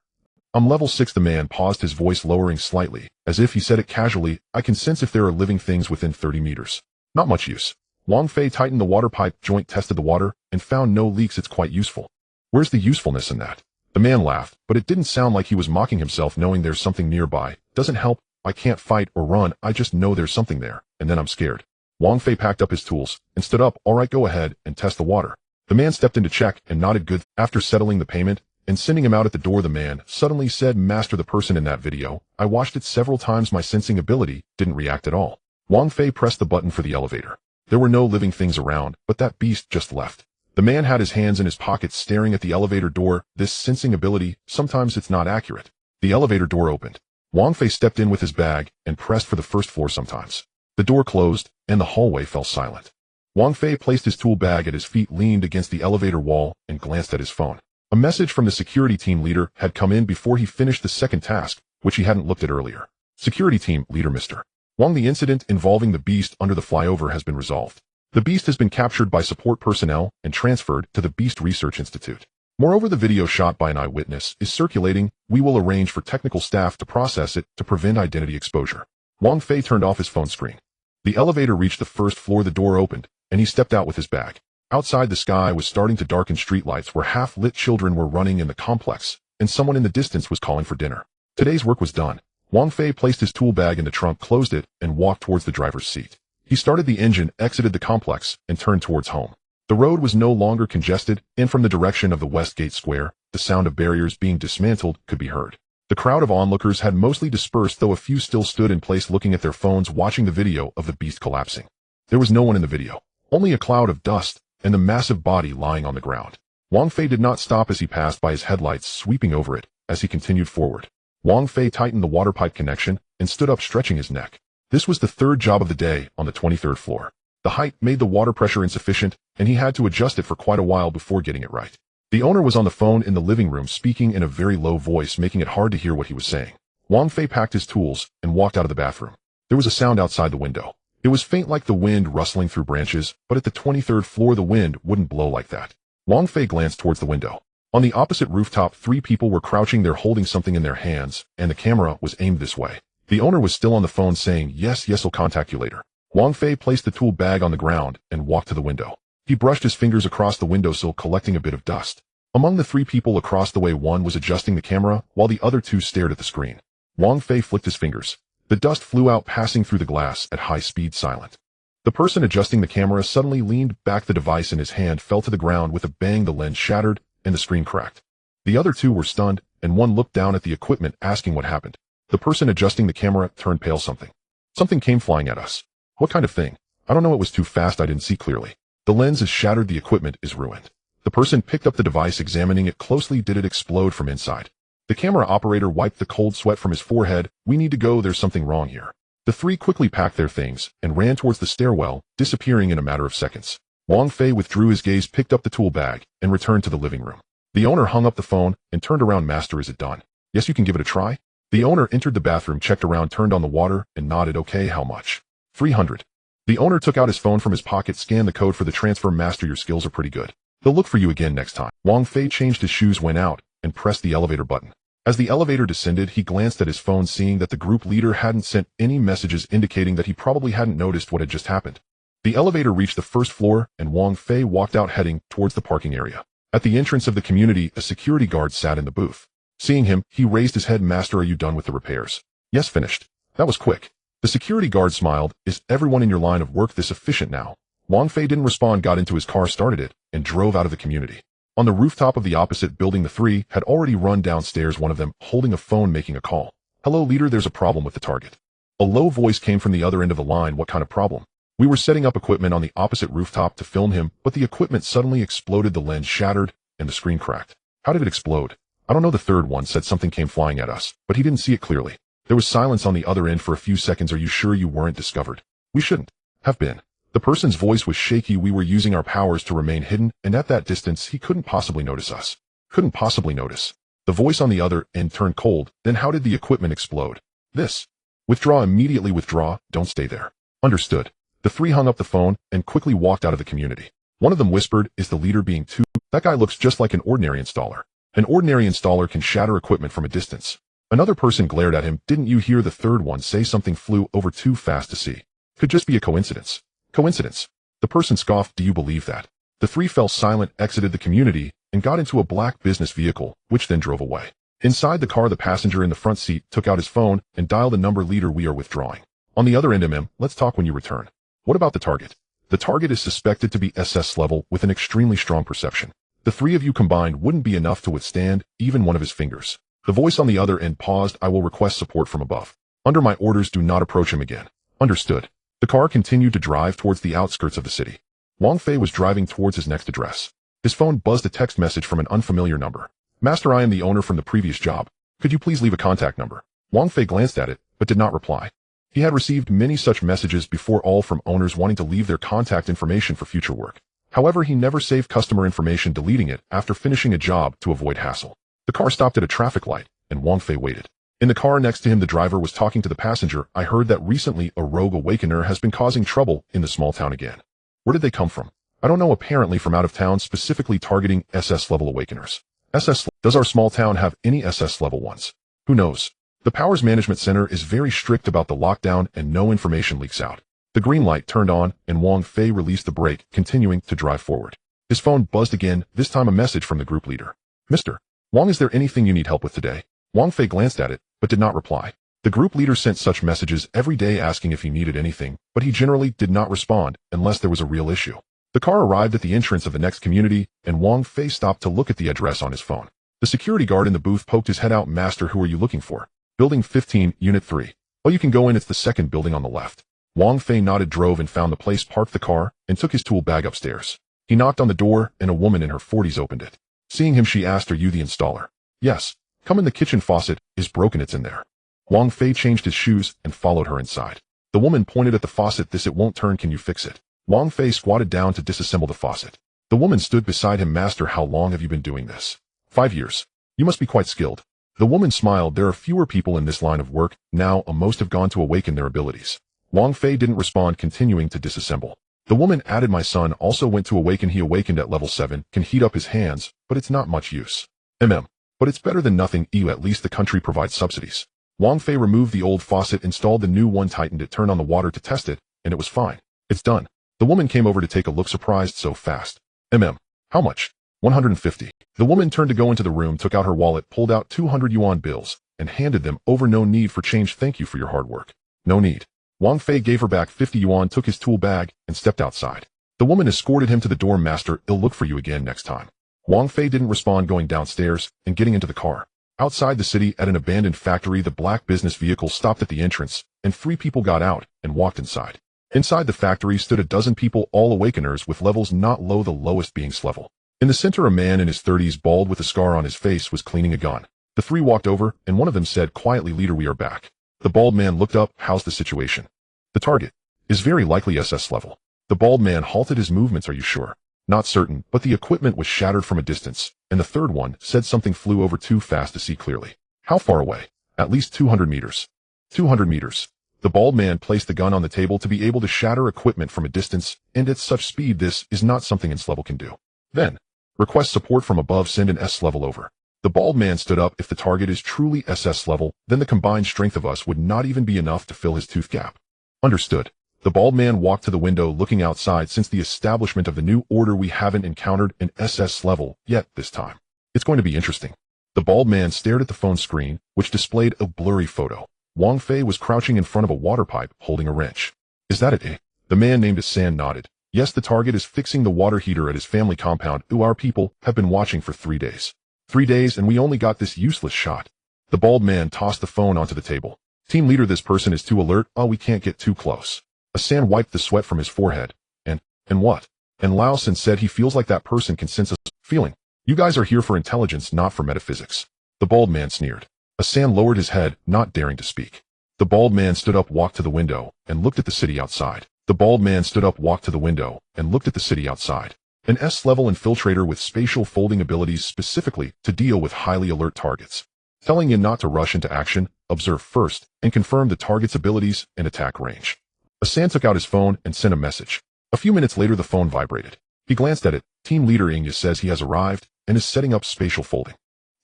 I'm level 6. The man paused, his voice lowering slightly, as if he said it casually. I can sense if there are living things within 30 meters. Not much use. Wang Fei tightened the water pipe joint, tested the water, and found no leaks. It's quite useful. Where's the usefulness in that? The man laughed, but it didn't sound like he was mocking himself, knowing there's something nearby. Doesn't help. I can't fight or run. I just know there's something there, and then I'm scared. Wang Fei packed up his tools and stood up. All right, go ahead and test the water. The man stepped in to check and nodded good. After settling the payment and sending him out at the door, the man suddenly said, Master, the person in that video, I watched it several times. My sensing ability didn't react at all. Wang Fei pressed the button for the elevator. There were no living things around, but that beast just left. The man had his hands in his pockets, staring at the elevator door. This sensing ability, sometimes it's not accurate. The elevator door opened. Wang Fei stepped in with his bag and pressed for the first floor sometimes. The door closed, and the hallway fell silent. Wang Fei placed his tool bag at his feet, leaned against the elevator wall, and glanced at his phone. A message from the security team leader had come in before he finished the second task, which he hadn't looked at earlier. Security team leader Mr. Wang, the incident involving the beast under the flyover has been resolved. The beast has been captured by support personnel and transferred to the Beast Research Institute. Moreover, the video shot by an eyewitness is circulating. We will arrange for technical staff to process it to prevent identity exposure. Wang Fei turned off his phone screen. The elevator reached the first floor, the door opened, and he stepped out with his bag. Outside, the sky was starting to darken. Streetlights where half-lit children were running in the complex, and someone in the distance was calling for dinner. Today's work was done. Wang Fei placed his tool bag in the trunk, closed it, and walked towards the driver's seat. He started the engine, exited the complex, and turned towards home. The road was no longer congested, and from the direction of the Westgate Square, the sound of barriers being dismantled could be heard. The crowd of onlookers had mostly dispersed, though a few still stood in place looking at their phones, watching the video of the beast collapsing. There was no one in the video, only a cloud of dust and the massive body lying on the ground. Wang Fei did not stop as he passed by, his headlights sweeping over it as he continued forward. Wang Fei tightened the water pipe connection and stood up, stretching his neck. This was the third job of the day on the 23rd floor. The height made the water pressure insufficient, and he had to adjust it for quite a while before getting it right. The owner was on the phone in the living room, speaking in a very low voice, making it hard to hear what he was saying. Wang Fei packed his tools and walked out of the bathroom. There was a sound outside the window. It was faint, like the wind rustling through branches, but at the 23rd floor the wind wouldn't blow like that. Wang Fei glanced towards the window. On the opposite rooftop, 3 people were crouching there, holding something in their hands, and the camera was aimed this way. The owner was still on the phone, saying, yes, I'll contact you later. Wang Fei placed the tool bag on the ground and walked to the window. He brushed his fingers across the windowsill, collecting a bit of dust. Among the 3 people across the way, one was adjusting the camera, while the other 2 stared at the screen. Wang Fei flicked his fingers. The dust flew out, passing through the glass at high speed, silent. The person adjusting the camera suddenly leaned back. The device in his hand fell to the ground with a bang. The lens shattered, and the screen cracked. The other 2 were stunned, and one looked down at the equipment, asking what happened. The person adjusting the camera turned pale. Something came flying at us. What kind of thing? I don't know, it was too fast, I didn't see clearly. The lens is shattered, the equipment is ruined. The person picked up the device, examining it closely. Did it explode from inside? The camera operator wiped the cold sweat from his forehead. We need to go, there's something wrong here. The 3 quickly packed their things and ran towards the stairwell, disappearing in a matter of seconds. Wang Fei withdrew his gaze, picked up the tool bag, and returned to the living room. The owner hung up the phone and turned around. Master, is it done? Yes, you can give it a try. The owner entered the bathroom, checked around, turned on the water, and nodded. Okay, how much? 300. The owner took out his phone from his pocket, scanned the code for the transfer. Master, your skills are pretty good. They'll look for you again next time. Wang Fei changed his shoes, went out, and pressed the elevator button. As the elevator descended, he glanced at his phone, seeing that the group leader hadn't sent any messages, indicating that he probably hadn't noticed what had just happened. The elevator reached the first floor, and Wang Fei walked out, heading towards the parking area. At the entrance of the community, a security guard sat in the booth. Seeing him, he raised his head. Master, are you done with the repairs? Yes, finished. That was quick. The security guard smiled. Is everyone in your line of work this efficient now? Wang Fei didn't respond, got into his car, started it, and drove out of the community. On the rooftop of the opposite building, the 3 had already run downstairs, one of them holding a phone, making a call. Hello, leader, there's a problem with the target. A low voice came from the other end of the line. What kind of problem? We were setting up equipment on the opposite rooftop to film him, but the equipment suddenly exploded. The lens shattered, and the screen cracked. How did it explode? I don't know. The third one said something came flying at us, but he didn't see it clearly. There was silence on the other end for a few seconds. Are you sure you weren't discovered? We shouldn't have been. The person's voice was shaky. We were using our powers to remain hidden, and at that distance, he couldn't possibly notice us. Couldn't possibly notice. The voice on the other end turned cold. Then how did the equipment explode? This. Withdraw immediately. Withdraw. Don't stay there. Understood. The 3 hung up the phone and quickly walked out of the community. One of them whispered, is the leader being too? That guy looks just like an ordinary installer. An ordinary installer can shatter equipment from a distance. Another person glared at him. Didn't you hear the third one say something flew over too fast to see? Could just be a coincidence. Coincidence. The person scoffed. Do you believe that? The 3 fell silent, exited the community, and got into a black business vehicle, which then drove away. Inside the car, the passenger in the front seat took out his phone and dialed the number. Leader, we are withdrawing. On the other end, let's talk when you return. What about the target? The target is suspected to be SS level with an extremely strong perception. The 3 of you combined wouldn't be enough to withstand even one of his fingers. The voice on the other end paused. I will request support from above. Under my orders, do not approach him again. Understood. The car continued to drive towards the outskirts of the city. Wang Fei was driving towards his next address. His phone buzzed, a text message from an unfamiliar number. Master, I am the owner from the previous job. Could you please leave a contact number? Wang Fei glanced at it, but did not reply. He had received many such messages before, all from owners wanting to leave their contact information for future work. However, he never saved customer information, deleting it after finishing a job to avoid hassle. The car stopped at a traffic light, and Wang Fei waited. In the car next to him, the driver was talking to the passenger. I heard that recently a rogue awakener has been causing trouble in the small town again. Where did they come from? I don't know, apparently from out of town, specifically targeting SS level awakeners. Does our small town have any SS level ones? Who knows? The Powers Management Center is very strict about the lockdown and no information leaks out. The green light turned on and Wang Fei released the brake, continuing to drive forward. His phone buzzed again, this time a message from the group leader. Mr. Wang, is there anything you need help with today? Wang Fei glanced at it, but did not reply. The group leader sent such messages every day asking if he needed anything, but he generally did not respond unless there was a real issue. The car arrived at the entrance of the next community, and Wang Fei stopped to look at the address on his phone. The security guard in the booth poked his head out. Master, who are you looking for? Building 15, Unit 3. Oh, you can go in, it's the second building on the left. Wang Fei nodded, drove and found the place, parked the car, and took his tool bag upstairs. He knocked on the door, and a woman in her 40s opened it. Seeing him, she asked, are you the installer? Yes. Come in, the kitchen faucet is broken, it's in there. Wang Fei changed his shoes and followed her inside. The woman pointed at the faucet. This, it won't turn, can you fix it? Wang Fei squatted down to disassemble the faucet. The woman stood beside him. Master, how long have you been doing this? 5 years. You must be quite skilled. The woman smiled. There are fewer people in this line of work now, most have gone to awaken their abilities. Wang Fei didn't respond, continuing to disassemble. The woman added, my son also went to awaken. He awakened at level 7, can heat up his hands, but it's not much use. But it's better than nothing. At least the country provides subsidies. Wang Fei removed the old faucet, installed the new one, tightened it, turned on the water to test it, and it was fine. It's done. The woman came over to take a look, surprised, so fast. How much? 150. The woman turned to go into the room, took out her wallet, pulled out 200 yuan bills, and handed them over. No need for change, thank you for your hard work. No need. Wang Fei gave her back 50 yuan, took his tool bag, and stepped outside. The woman escorted him to the door. Master, I'll look for you again next time. Wang Fei didn't respond, going downstairs and getting into the car. Outside the city, at an abandoned factory, the black business vehicle stopped at the entrance, and 3 people got out and walked inside. Inside the factory stood a dozen people, all awakeners with levels not low, the lowest being S level. In the center, a man in his 30s, bald with a scar on his face, was cleaning a gun. The 3 walked over, and one of them said quietly, Leader, we are back. The bald man looked up. How's the situation? The target is very likely SS level. The bald man halted his movements. Are you sure? Not certain, but the equipment was shattered from a distance, and the third one said something flew over too fast to see clearly. How far away? At least 200 meters. 200 meters. The bald man placed the gun on the table to be able to shatter equipment from a distance, and at such speed this is not something an S level can do. Then, request support from above, send an S level over. The bald man stood up. If the target is truly SS level, then the combined strength of us would not even be enough to fill his tooth gap. Understood. The bald man walked to the window, looking outside. Since the establishment of the new order, we haven't encountered an SS level yet this time. It's going to be interesting. The bald man stared at the phone screen, which displayed a blurry photo. Wang Fei was crouching in front of a water pipe, holding a wrench. Is that it? The man named San nodded. Yes, the target is fixing the water heater at his family compound. Our people have been watching for 3 days. 3 days, and we only got this useless shot. The bald man tossed the phone onto the table. Team leader, this person is too alert. We can't get too close. San wiped the sweat from his forehead. And what? And Lao San said he feels like that person can sense a feeling. You guys are here for intelligence, not for metaphysics. The bald man sneered. San lowered his head, not daring to speak. The bald man stood up, walked to the window, and looked at the city outside. The bald man stood up, walked to the window, and looked at the city outside. An S-level infiltrator with spatial folding abilities specifically to deal with highly alert targets. Telling you not to rush into action, observe first, and confirm the target's abilities and attack range. San took out his phone and sent a message. A few minutes later, the phone vibrated. He glanced at it. Team leader Ingya says he has arrived and is setting up spatial folding.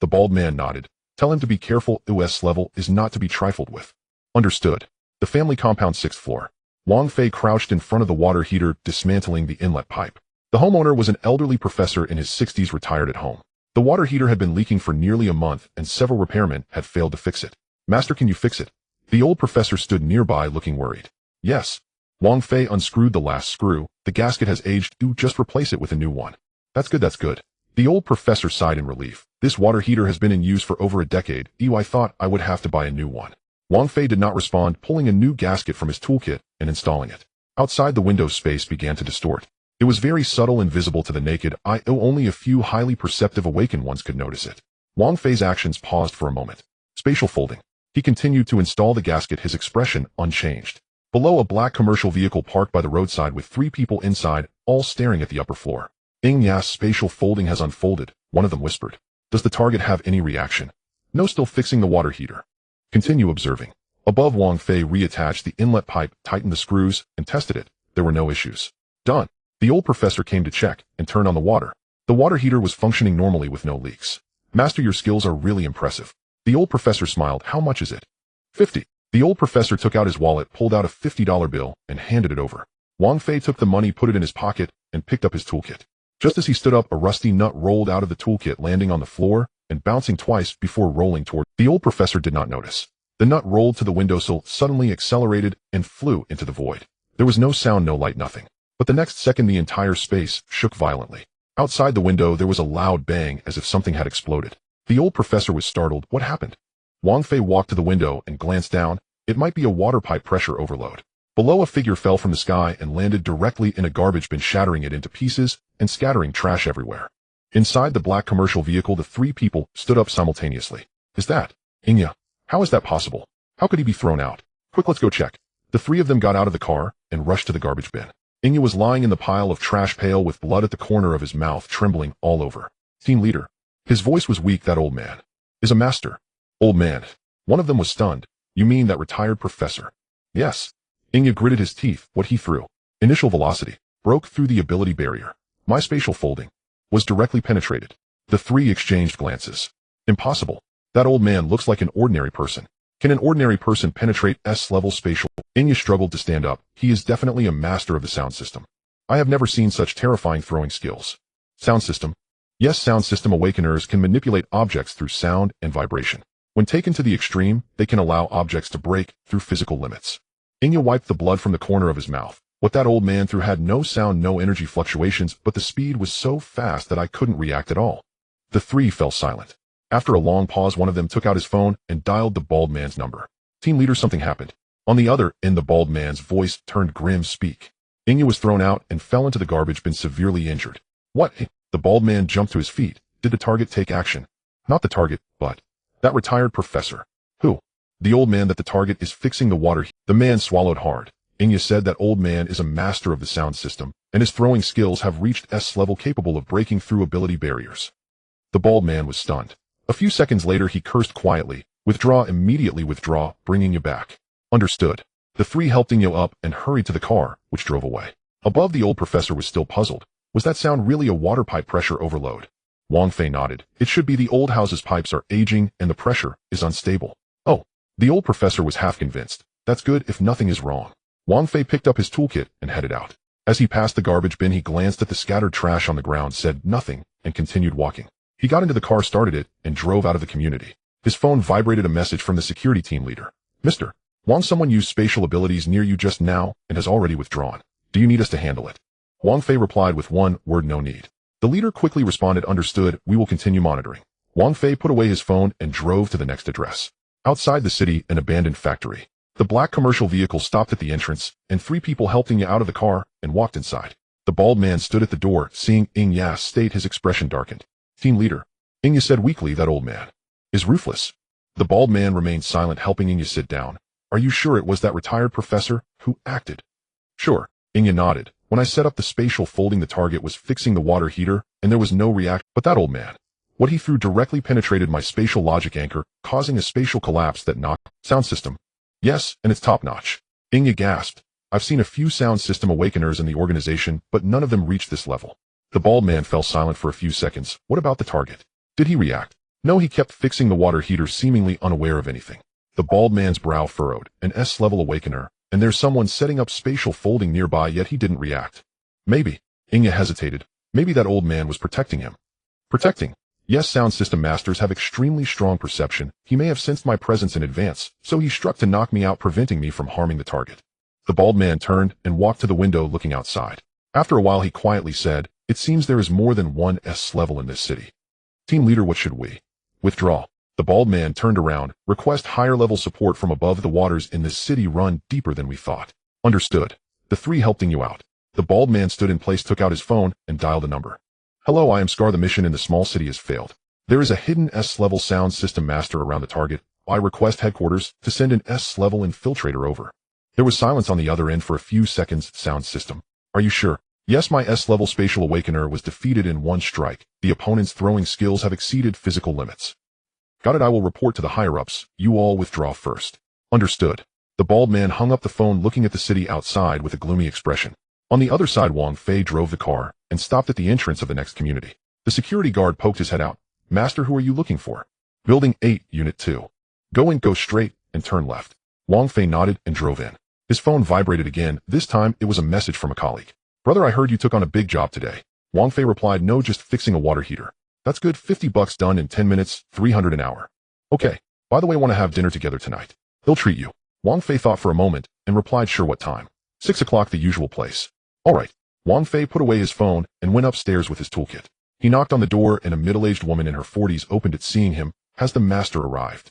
The bald man nodded. Tell him to be careful. US level is not to be trifled with. Understood. The family compound, 6th floor. Wang Fei crouched in front of the water heater, dismantling the inlet pipe. The homeowner was an elderly professor in his 60s, retired at home. The water heater had been leaking for nearly a month, and several repairmen had failed to fix it. Master, can you fix it? The old professor stood nearby, looking worried. Yes. Wang Fei unscrewed the last screw. The gasket has aged. Just replace it with a new one. That's good, that's good. The old professor sighed in relief. This water heater has been in use for over a decade. I thought I would have to buy a new one. Wang Fei did not respond, pulling a new gasket from his toolkit and installing it. Outside, the window space began to distort. It was very subtle and visible to the naked eye. Only a few highly perceptive awakened ones could notice it. Wang Fei's actions paused for a moment. Spatial folding. He continued to install the gasket, his expression unchanged. Below, a black commercial vehicle parked by the roadside with 3 people inside, all staring at the upper floor. Ing Ya's spatial folding has unfolded, one of them whispered. Does the target have any reaction? No, still fixing the water heater. Continue observing. Above, Wang Fei reattached the inlet pipe, tightened the screws, and tested it. There were no issues. Done. The old professor came to check and turned on the water. The water heater was functioning normally with no leaks. Master, your skills are really impressive. The old professor smiled. How much is it? 50. The old professor took out his wallet, pulled out a $50 bill, and handed it over. Wang Fei took the money, put it in his pocket, and picked up his toolkit. Just as he stood up, a rusty nut rolled out of the toolkit, landing on the floor and bouncing twice before rolling toward. The old professor did not notice. The nut rolled to the windowsill, suddenly accelerated, and flew into the void. There was no sound, no light, nothing. But the next second, the entire space shook violently. Outside the window, there was a loud bang, as if something had exploded. The old professor was startled. What happened? Wang Fei walked to the window and glanced down. It might be a water pipe pressure overload. Below, a figure fell from the sky and landed directly in a garbage bin, shattering it into pieces and scattering trash everywhere. Inside the black commercial vehicle, the 3 people stood up simultaneously. Is that Inya? How is that possible? How could he be thrown out? Quick, let's go check. The 3 of them got out of the car and rushed to the garbage bin. Inya was lying in the pile of trash, pale, with blood at the corner of his mouth, trembling all over. Team leader. His voice was weak. That old man is a master. Old man. One of them was stunned. You mean that retired professor? Yes. Inya gritted his teeth. What he threw. Initial velocity. Broke through the ability barrier. My spatial folding was directly penetrated. The 3 exchanged glances. Impossible. That old man looks like an ordinary person. Can an ordinary person penetrate S-level spatial? Inya struggled to stand up. He is definitely a master of the sound system. I have never seen such terrifying throwing skills. Sound system. Yes, sound system awakeners can manipulate objects through sound and vibration. When taken to the extreme, they can allow objects to break through physical limits. Inya wiped the blood from the corner of his mouth. What that old man threw had no sound, no energy fluctuations, but the speed was so fast that I couldn't react at all. The 3 fell silent. After a long pause, one of them took out his phone and dialed the bald man's number. Team leader, something happened. On the other end, the bald man's voice turned grim. Speak. Inya was thrown out and fell into the garbage bin, severely injured. What? The bald man jumped to his feet. Did the target take action? Not the target, but that retired professor. Who? The old man that the target is fixing the water. The man swallowed hard. Inya said that old man is a master of the sound system, and his throwing skills have reached S level, capable of breaking through ability barriers. The bald man was stunned. A few seconds later, he cursed quietly. Withdraw, immediately withdraw, bringing you back. Understood. The 3 helped Inya up and hurried to the car, which drove away. Above, the old professor was still puzzled. Was that sound really a water pipe pressure overload? Wang Fei nodded. It should be. The old house's pipes are aging and the pressure is unstable. Oh. The old professor was half convinced. That's good if nothing is wrong. Wang Fei picked up his toolkit and headed out. As he passed the garbage bin, he glanced at the scattered trash on the ground, said nothing, and continued walking. He got into the car, started it, and drove out of the community. His phone vibrated. A message from the security team leader. Mr. Wang, someone used spatial abilities near you just now and has already withdrawn. Do you need us to handle it? Wang Fei replied with one word, no need. The leader quickly responded, understood, we will continue monitoring. Wang Fei put away his phone and drove to the next address. Outside the city, an abandoned factory. The black commercial vehicle stopped at the entrance, and 3 people helped Inya out of the car and walked inside. The bald man stood at the door. Seeing Inya's state, his expression darkened. Team leader. Inya said weakly, that old man is ruthless. The bald man remained silent, helping Inya sit down. Are you sure it was that retired professor who acted? Sure. Inya nodded. When I set up the spatial folding, the target was fixing the water heater, and there was no reaction. But that old man, what he threw directly penetrated my spatial logic anchor, causing a spatial collapse that knocked. Sound system. Yes, and it's top-notch. Inya gasped. I've seen a few sound system awakeners in the organization, but none of them reached this level. The bald man fell silent for a few seconds. What about the target? Did he react? No, he kept fixing the water heater, seemingly unaware of anything. The bald man's brow furrowed. An S-level awakener, and there's someone setting up spatial folding nearby, yet he didn't react. Maybe. Inya hesitated. Maybe that old man was protecting him. Protecting? Yes, sound system masters have extremely strong perception. He may have sensed my presence in advance, so he struck to knock me out, preventing me from harming the target. The bald man turned and walked to the window, looking outside. After a while, he quietly said, it seems there is more than one S level in this city. Team leader, what should we? Withdraw. The bald man turned around. Request higher level support from above. The waters in this city run deeper than we thought. Understood. The 3 helping you out. The bald man stood in place, took out his phone, and dialed a number. Hello, I am Scar. The mission in the small city has failed. There is a hidden S-level sound system master around the target. I request headquarters to send an S-level infiltrator over. There was silence on the other end for a few seconds. Sound system. Are you sure? Yes, my S-level spatial awakener was defeated in one strike. The opponent's throwing skills have exceeded physical limits. Got it. I will report to the higher-ups. You all withdraw first. Understood. The bald man hung up the phone, looking at the city outside with a gloomy expression. On the other side, Wang Fei drove the car and stopped at the entrance of the next community. The security guard poked his head out. Master, who are you looking for? Building 8, Unit 2. Go in, go straight, and turn left. Wang Fei nodded and drove in. His phone vibrated again. This time, it was a message from a colleague. Brother, I heard you took on a big job today. Wang Fei replied, no, just fixing a water heater. That's good, $50 done in 10 minutes, 300 an hour. Okay, by the way, want to have dinner together tonight. They'll treat you. Wang Fei thought for a moment and replied, sure, what time? 6 o'clock, the usual place. All right. Wang Fei put away his phone and went upstairs with his toolkit. He knocked on the door and a middle-aged woman in her 40s opened it. Seeing him, has the master arrived?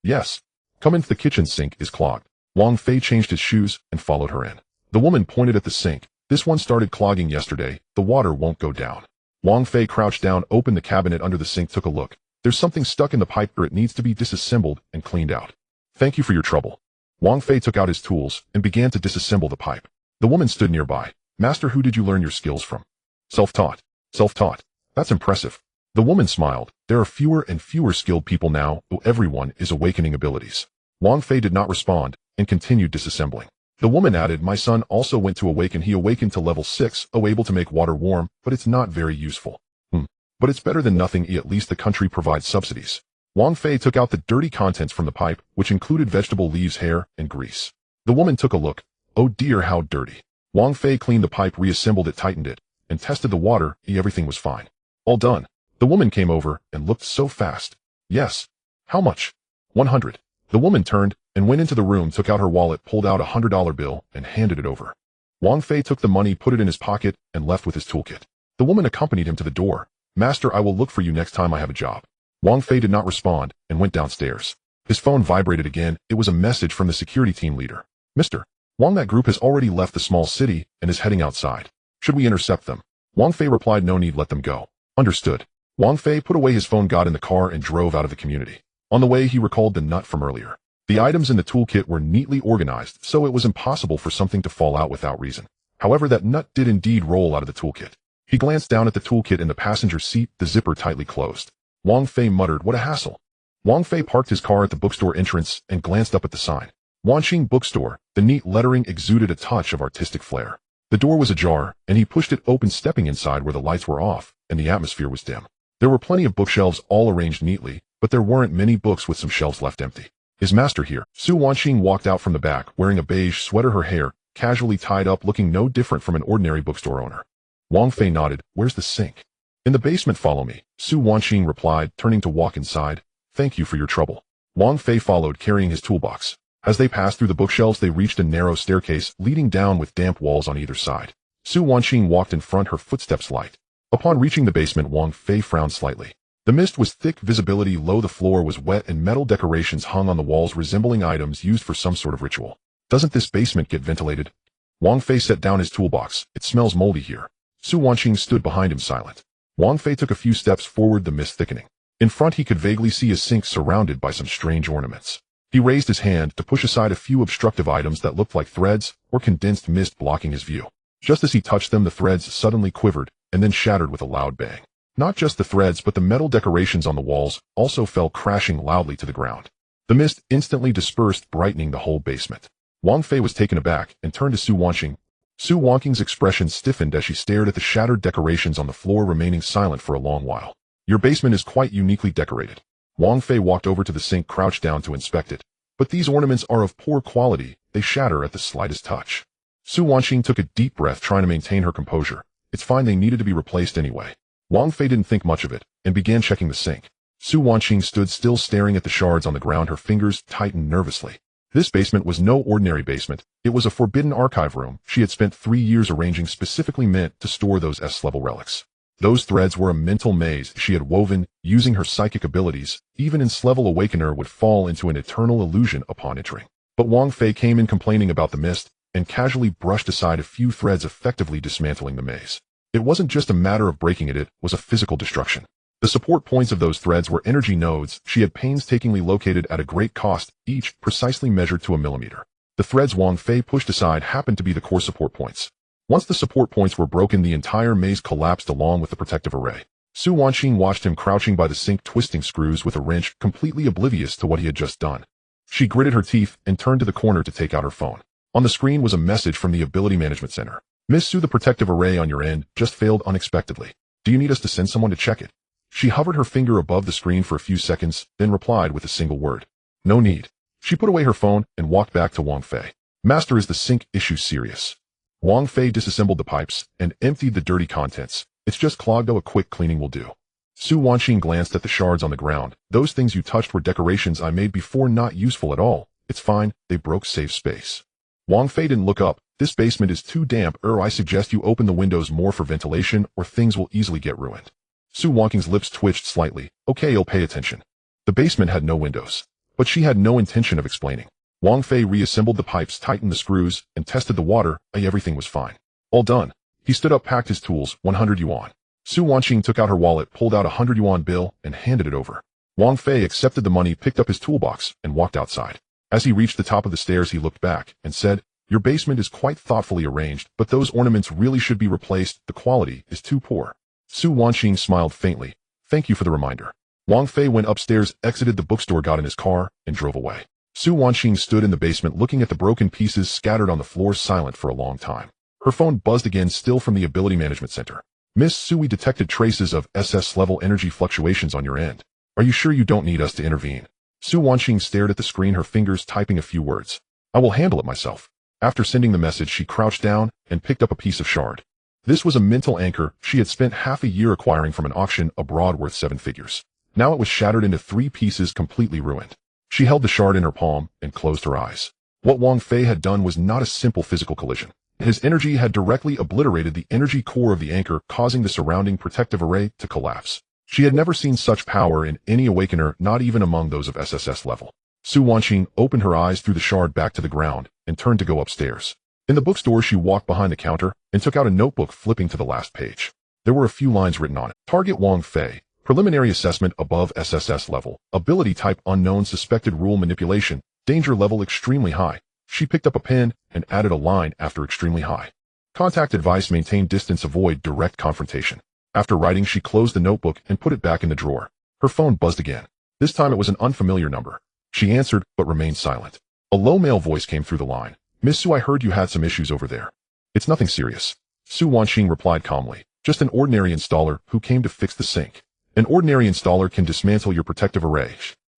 Yes. Come in, the kitchen sink is clogged. Wang Fei changed his shoes and followed her in. The woman pointed at the sink. This one started clogging yesterday. The water won't go down. Wang Fei crouched down, opened the cabinet under the sink, took a look. There's something stuck in the pipe, or it needs to be disassembled and cleaned out. Thank you for your trouble. Wang Fei took out his tools and began to disassemble the pipe. The woman stood nearby. Master, who did you learn your skills from? Self-taught. Self-taught. That's impressive. The woman smiled. There are fewer and fewer skilled people now, though everyone is awakening abilities. Wang Fei did not respond and continued disassembling. The woman added, my son also went to awaken. He awakened to level 6, able to make water warm, but it's not very useful. But it's better than nothing. At least the country provides subsidies. Wang Fei took out the dirty contents from the pipe, which included vegetable leaves, hair, and grease. The woman took a look. Oh dear, how dirty. Wang Fei cleaned the pipe, reassembled it, tightened it, and tested the water. Everything was fine. All done. The woman came over and looked so fast. Yes. How much? 100. The woman turned and went into the room, took out her wallet, pulled out a $100 bill, and handed it over. Wang Fei took the money, put it in his pocket, and left with his toolkit. The woman accompanied him to the door. Master, I will look for you next time I have a job. Wang Fei did not respond and went downstairs. His phone vibrated again. It was a message from the security team leader. Mr. Wang, that group has already left the small city and is heading outside. Should we intercept them? Wang Fei replied, no need, let them go. Understood. Wang Fei put away his phone, got in the car, and drove out of the community. On the way, he recalled the nut from earlier. The items in the toolkit were neatly organized, so it was impossible for something to fall out without reason. However, that nut did indeed roll out of the toolkit. He glanced down at the toolkit in the passenger seat, the zipper tightly closed. Wang Fei muttered, what a hassle. Wang Fei parked his car at the bookstore entrance and glanced up at the sign. Wanxing Bookstore. The neat lettering exuded a touch of artistic flair. The door was ajar, and he pushed it open, stepping inside where the lights were off and the atmosphere was dim. There were plenty of bookshelves all arranged neatly, but there weren't many books, with some shelves left empty. Is master here? Su Wanxing walked out from the back, wearing a beige sweater, her hair casually tied up, looking no different from an ordinary bookstore owner. Wang Fei nodded. Where's the sink? In the basement, follow me, Su Wanxing replied, turning to walk inside. Thank you for your trouble. Wang Fei followed, carrying his toolbox. As they passed through the bookshelves, they reached a narrow staircase leading down with damp walls on either side. Su Wanxing walked in front, her footsteps light. Upon reaching the basement, Wang Fei frowned slightly. The mist was thick, visibility low, the floor was wet, and metal decorations hung on the walls resembling items used for some sort of ritual. Doesn't this basement get ventilated? Wang Fei set down his toolbox. It smells moldy here. Su Wanxing stood behind him, silent. Wang Fei took a few steps forward, the mist thickening. In front, he could vaguely see a sink surrounded by some strange ornaments. He raised his hand to push aside a few obstructive items that looked like threads or condensed mist blocking his view. Just as he touched them, the threads suddenly quivered and then shattered with a loud bang. Not just the threads, but the metal decorations on the walls also fell crashing loudly to the ground. The mist instantly dispersed, brightening the whole basement. Wang Fei was taken aback and turned to Su Wanxing. Su Wanxing's expression stiffened as she stared at the shattered decorations on the floor, remaining silent for a long while. Your basement is quite uniquely decorated. Wang Fei walked over to the sink, crouched down to inspect it. But these ornaments are of poor quality. They shatter at the slightest touch. Su Wanxing took a deep breath, trying to maintain her composure. It's fine, they needed to be replaced anyway. Wang Fei didn't think much of it and began checking the sink. Su Wanxing stood still, staring at the shards on the ground, her fingers tightened nervously. This basement was no ordinary basement. It was a forbidden archive room she had spent 3 years arranging, specifically meant to store those S-level relics. Those threads were a mental maze she had woven using her psychic abilities. Even an S-level awakener would fall into an eternal illusion upon entering. But Wang Fei came in complaining about the mist and casually brushed aside a few threads, effectively dismantling the maze. It wasn't just a matter of breaking it, it was a physical destruction. The support points of those threads were energy nodes she had painstakingly located at a great cost, each precisely measured to a millimeter. The threads Wang Fei pushed aside happened to be the core support points. Once the support points were broken, the entire maze collapsed along with the protective array. Su Wanqing watched him crouching by the sink twisting screws with a wrench, completely oblivious to what he had just done. She gritted her teeth and turned to the corner to take out her phone. On the screen was a message from the Ability Management Center. Miss Su, the protective array on your end just failed unexpectedly. Do you need us to send someone to check it? She hovered her finger above the screen for a few seconds, then replied with a single word. No need. She put away her phone and walked back to Wang Fei. Master, is the sink issue serious? Wang Fei disassembled the pipes and emptied the dirty contents. It's just clogged, though a quick cleaning will do. Su Wanqing glanced at the shards on the ground. Those things you touched were decorations I made before, not useful at all. It's fine, they broke safe space. Wang Fei didn't look up. This basement is too damp. I suggest you open the windows more for ventilation or things will easily get ruined. Su Wanqing's lips twitched slightly. Okay, I'll pay attention. The basement had no windows, but she had no intention of explaining. Wang Fei reassembled the pipes, tightened the screws, and tested the water. Everything was fine. All done. He stood up, packed his tools, 100 yuan. Su Wanqing took out her wallet, pulled out a 100 yuan bill, and handed it over. Wang Fei accepted the money, picked up his toolbox, and walked outside. As he reached the top of the stairs, he looked back and said, Your basement is quite thoughtfully arranged, but those ornaments really should be replaced. The quality is too poor. Su Wanqing smiled faintly. Thank you for the reminder. Wang Fei went upstairs, exited the bookstore, got in his car, and drove away. Su Wanqing stood in the basement looking at the broken pieces scattered on the floor, silent for a long time. Her phone buzzed again, still from the Ability Management Center. Miss Su, we detected traces of SS-level energy fluctuations on your end. Are you sure you don't need us to intervene? Su Wanqing stared at the screen, her fingers typing a few words. I will handle it myself. After sending the message, she crouched down and picked up a piece of shard. This was a mental anchor she had spent half a year acquiring from an auction abroad worth 7 figures. Now it was shattered into 3 pieces, completely ruined. She held the shard in her palm and closed her eyes. What Wang Fei had done was not a simple physical collision. His energy had directly obliterated the energy core of the anchor, causing the surrounding protective array to collapse. She had never seen such power in any awakener, not even among those of SSS level. Su Wanqing opened her eyes, threw the shard back to the ground, and turned to go upstairs. In the bookstore, she walked behind the counter and took out a notebook, flipping to the last page. There were a few lines written on it. Target Wang Fei. Preliminary assessment above SSS level. Ability type unknown. Suspected rule manipulation. Danger level extremely high. She picked up a pen and added a line after extremely high. Contact advice: maintain distance, avoid direct confrontation. After writing, she closed the notebook and put it back in the drawer. Her phone buzzed again. This time it was an unfamiliar number. She answered, but remained silent. A low male voice came through the line. Miss Su, I heard you had some issues over there. It's nothing serious. Su Wanqing replied calmly. Just an ordinary installer who came to fix the sink. An ordinary installer can dismantle your protective array.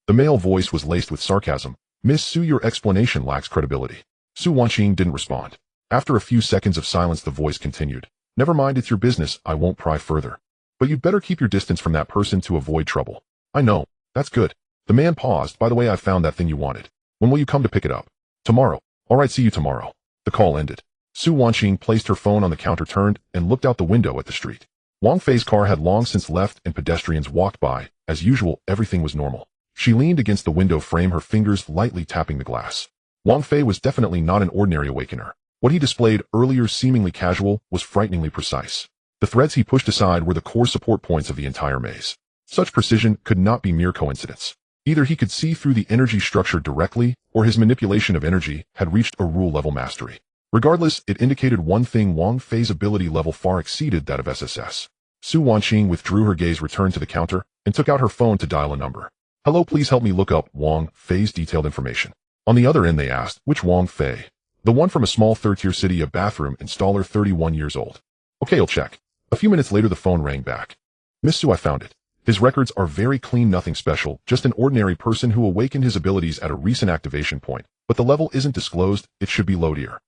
The male voice was laced with sarcasm. Miss Su, your explanation lacks credibility. Su Wanqing didn't respond. After a few seconds of silence, the voice continued. Never mind, it's your business, I won't pry further. But you'd better keep your distance from that person to avoid trouble. I know. That's good. The man paused. By the way, I found that thing you wanted. When will you come to pick it up? Tomorrow. All right, see you tomorrow. The call ended. Su Wanqing placed her phone on the counter, turned, and looked out the window at the street. Wang Fei's car had long since left and pedestrians walked by. As usual, everything was normal. She leaned against the window frame, her fingers lightly tapping the glass. Wang Fei was definitely not an ordinary awakener. What he displayed earlier, seemingly casual, was frighteningly precise. The threads he pushed aside were the core support points of the entire maze. Such precision could not be mere coincidence. Either he could see through the energy structure directly, or his manipulation of energy had reached a rule-level mastery. Regardless, it indicated one thing: Wang Fei's ability level far exceeded that of SSS. Su Wanqing withdrew her gaze, returned to the counter, and took out her phone to dial a number. Hello, please help me look up Wang Fei's detailed information. On the other end, they asked, which Wang Fei? The one from a small third-tier city, a bathroom installer, 31 years old. Okay, I'll check. A few minutes later, the phone rang back. Miss Su, I found it. His records are very clean, nothing special, just an ordinary person who awakened his abilities at a recent activation point, but the level isn't disclosed. It should be low tier.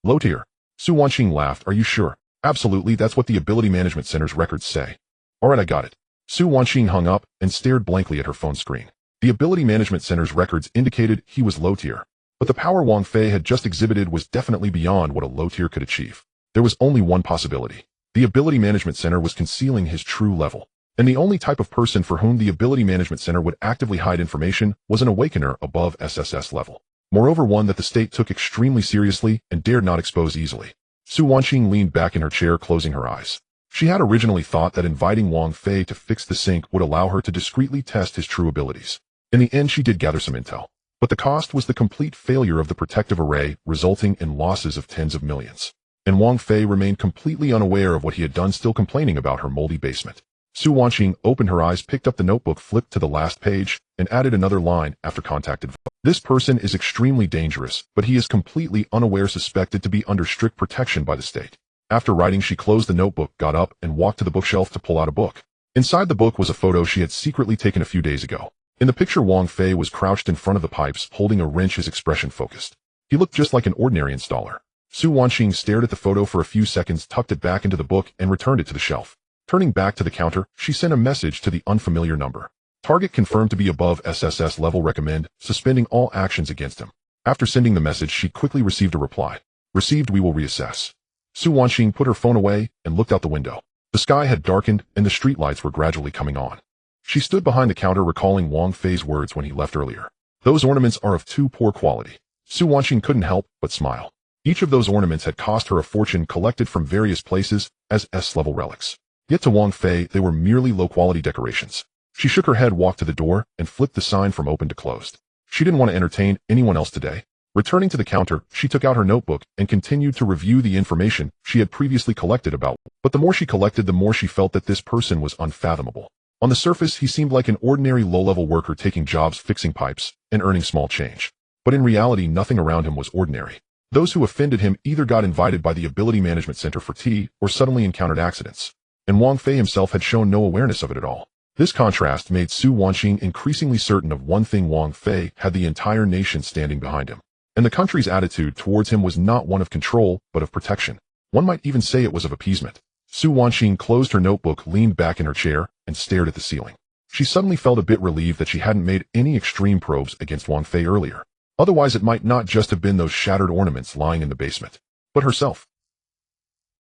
Low tier? Su Wanqing laughed. Are you sure? Absolutely, that's what the Ability Management Center's records say. Alright, I got it. Su Wanqing hung up and stared blankly at her phone screen. The Ability Management Center's records indicated he was low tier, but the power Wang Fei had just exhibited was definitely beyond what a low tier could achieve. There was only one possibility. The Ability Management Center was concealing his true level. And the only type of person for whom the Ability Management Center would actively hide information was an awakener above SSS level. Moreover, one that the state took extremely seriously and dared not expose easily. Su Wanqing leaned back in her chair, closing her eyes. She had originally thought that inviting Wang Fei to fix the sink would allow her to discreetly test his true abilities. In the end, she did gather some intel. But the cost was the complete failure of the protective array, resulting in losses of tens of millions. And Wang Fei remained completely unaware of what he had done, still complaining about her moldy basement. Su Wanqing opened her eyes, picked up the notebook, flipped to the last page, and added another line after contacted. This person is extremely dangerous, but he is completely unaware, suspected to be under strict protection by the state. After writing, she closed the notebook, got up, and walked to the bookshelf to pull out a book. Inside the book was a photo she had secretly taken a few days ago. In the picture, Wang Fei was crouched in front of the pipes, holding a wrench, his expression focused. He looked just like an ordinary installer. Su Wanqing stared at the photo for a few seconds, tucked it back into the book, and returned it to the shelf. Turning back to the counter, she sent a message to the unfamiliar number. Target confirmed to be above SSS level, recommend suspending all actions against him. After sending the message, she quickly received a reply. Received, we will reassess. Su Wanqing put her phone away and looked out the window. The sky had darkened and the streetlights were gradually coming on. She stood behind the counter, recalling Wang Fei's words when he left earlier. Those ornaments are of too poor quality. Su Wanqing couldn't help but smile. Each of those ornaments had cost her a fortune, collected from various places as S-level relics. Yet to Wang Fei, they were merely low-quality decorations. She shook her head, walked to the door, and flipped the sign from open to closed. She didn't want to entertain anyone else today. Returning to the counter, she took out her notebook and continued to review the information she had previously collected about. But the more she collected, the more she felt that this person was unfathomable. On the surface, he seemed like an ordinary low-level worker taking jobs fixing pipes and earning small change. But in reality, nothing around him was ordinary. Those who offended him either got invited by the Ability Management Center for tea or suddenly encountered accidents. And Wang Fei himself had shown no awareness of it at all. This contrast made Su Wanqing increasingly certain of one thing: Wang Fei had the entire nation standing behind him. And the country's attitude towards him was not one of control, but of protection. One might even say it was of appeasement. Su Wanqing closed her notebook, leaned back in her chair, and stared at the ceiling. She suddenly felt a bit relieved that she hadn't made any extreme probes against Wang Fei earlier. Otherwise, it might not just have been those shattered ornaments lying in the basement, but herself.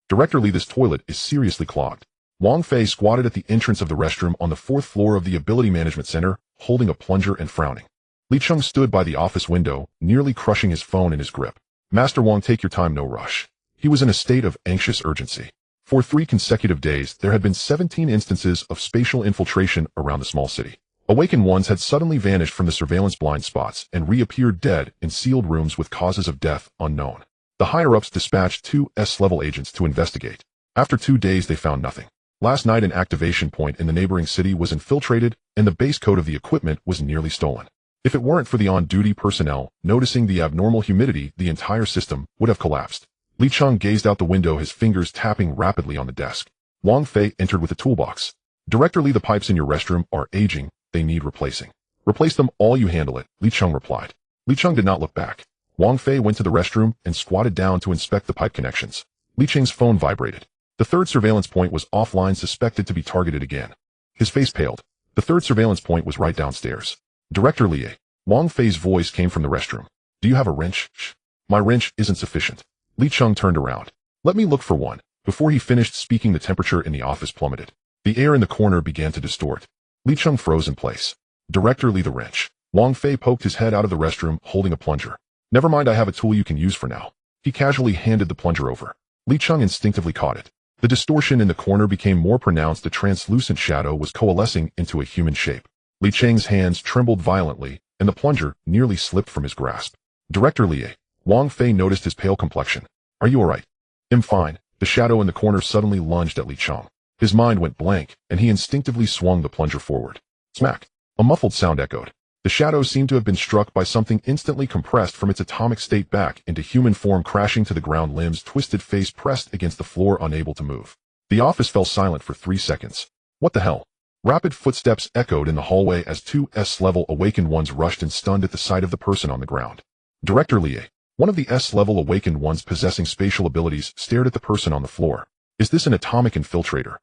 Director Lee, this toilet is seriously clogged. Wang Fei squatted at the entrance of the restroom on the 4th floor of the Ability Management Center, holding a plunger and frowning. Li Cheng stood by the office window, nearly crushing his phone in his grip. Master Wang, take your time, no rush. He was in a state of anxious urgency. For 3 consecutive days, there had been 17 instances of spatial infiltration around the small city. Awakened ones had suddenly vanished from the surveillance blind spots and reappeared dead in sealed rooms with causes of death unknown. The higher-ups dispatched 2 S-level agents to investigate. After 2 days, they found nothing. Last night, an activation point in the neighboring city was infiltrated, and the base code of the equipment was nearly stolen. If it weren't for the on-duty personnel noticing the abnormal humidity, the entire system would have collapsed. Li Cheng gazed out the window, his fingers tapping rapidly on the desk. Wang Fei entered with a toolbox. Director Li, the pipes in your restroom are aging. They need replacing. Replace them, all you handle it, Li Cheng replied. Li Cheng did not look back. Wang Fei went to the restroom and squatted down to inspect the pipe connections. Li Cheng's phone vibrated. The 3rd surveillance point was offline, suspected to be targeted again. His face paled. The 3rd surveillance point was right downstairs. Director Li. Wang Fei's voice came from the restroom. Do you have a wrench? Shh. My wrench isn't sufficient. Li Cheng turned around. Let me look for one. Before he finished speaking, the temperature in the office plummeted. The air in the corner began to distort. Li Cheng froze in place. Director Li, the wrench. Wang Fei poked his head out of the restroom, holding a plunger. Never mind, I have a tool you can use for now. He casually handed the plunger over. Li Cheng instinctively caught it. The distortion in the corner became more pronounced. A translucent shadow was coalescing into a human shape. Li Cheng's hands trembled violently, and the plunger nearly slipped from his grasp. Director Li. Wang Fei noticed his pale complexion. Are you alright? I'm fine. The shadow in the corner suddenly lunged at Li Cheng. His mind went blank, and he instinctively swung the plunger forward. Smack! A muffled sound echoed. The shadow seemed to have been struck by something, instantly compressed from its atomic state back into human form, crashing to the ground, limbs twisted, face pressed against the floor, unable to move. The office fell silent for 3 seconds. What the hell? Rapid footsteps echoed in the hallway as 2 S-level awakened ones rushed in, stunned at the sight of the person on the ground. Director Li. One of the S-level awakened ones possessing spatial abilities stared at the person on the floor. Is this an atomic infiltrator?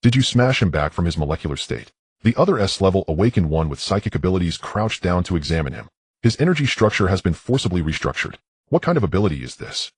Did you smash him back from his molecular state? The other S-level awakened one with psychic abilities crouched down to examine him. His energy structure has been forcibly restructured. What kind of ability is this?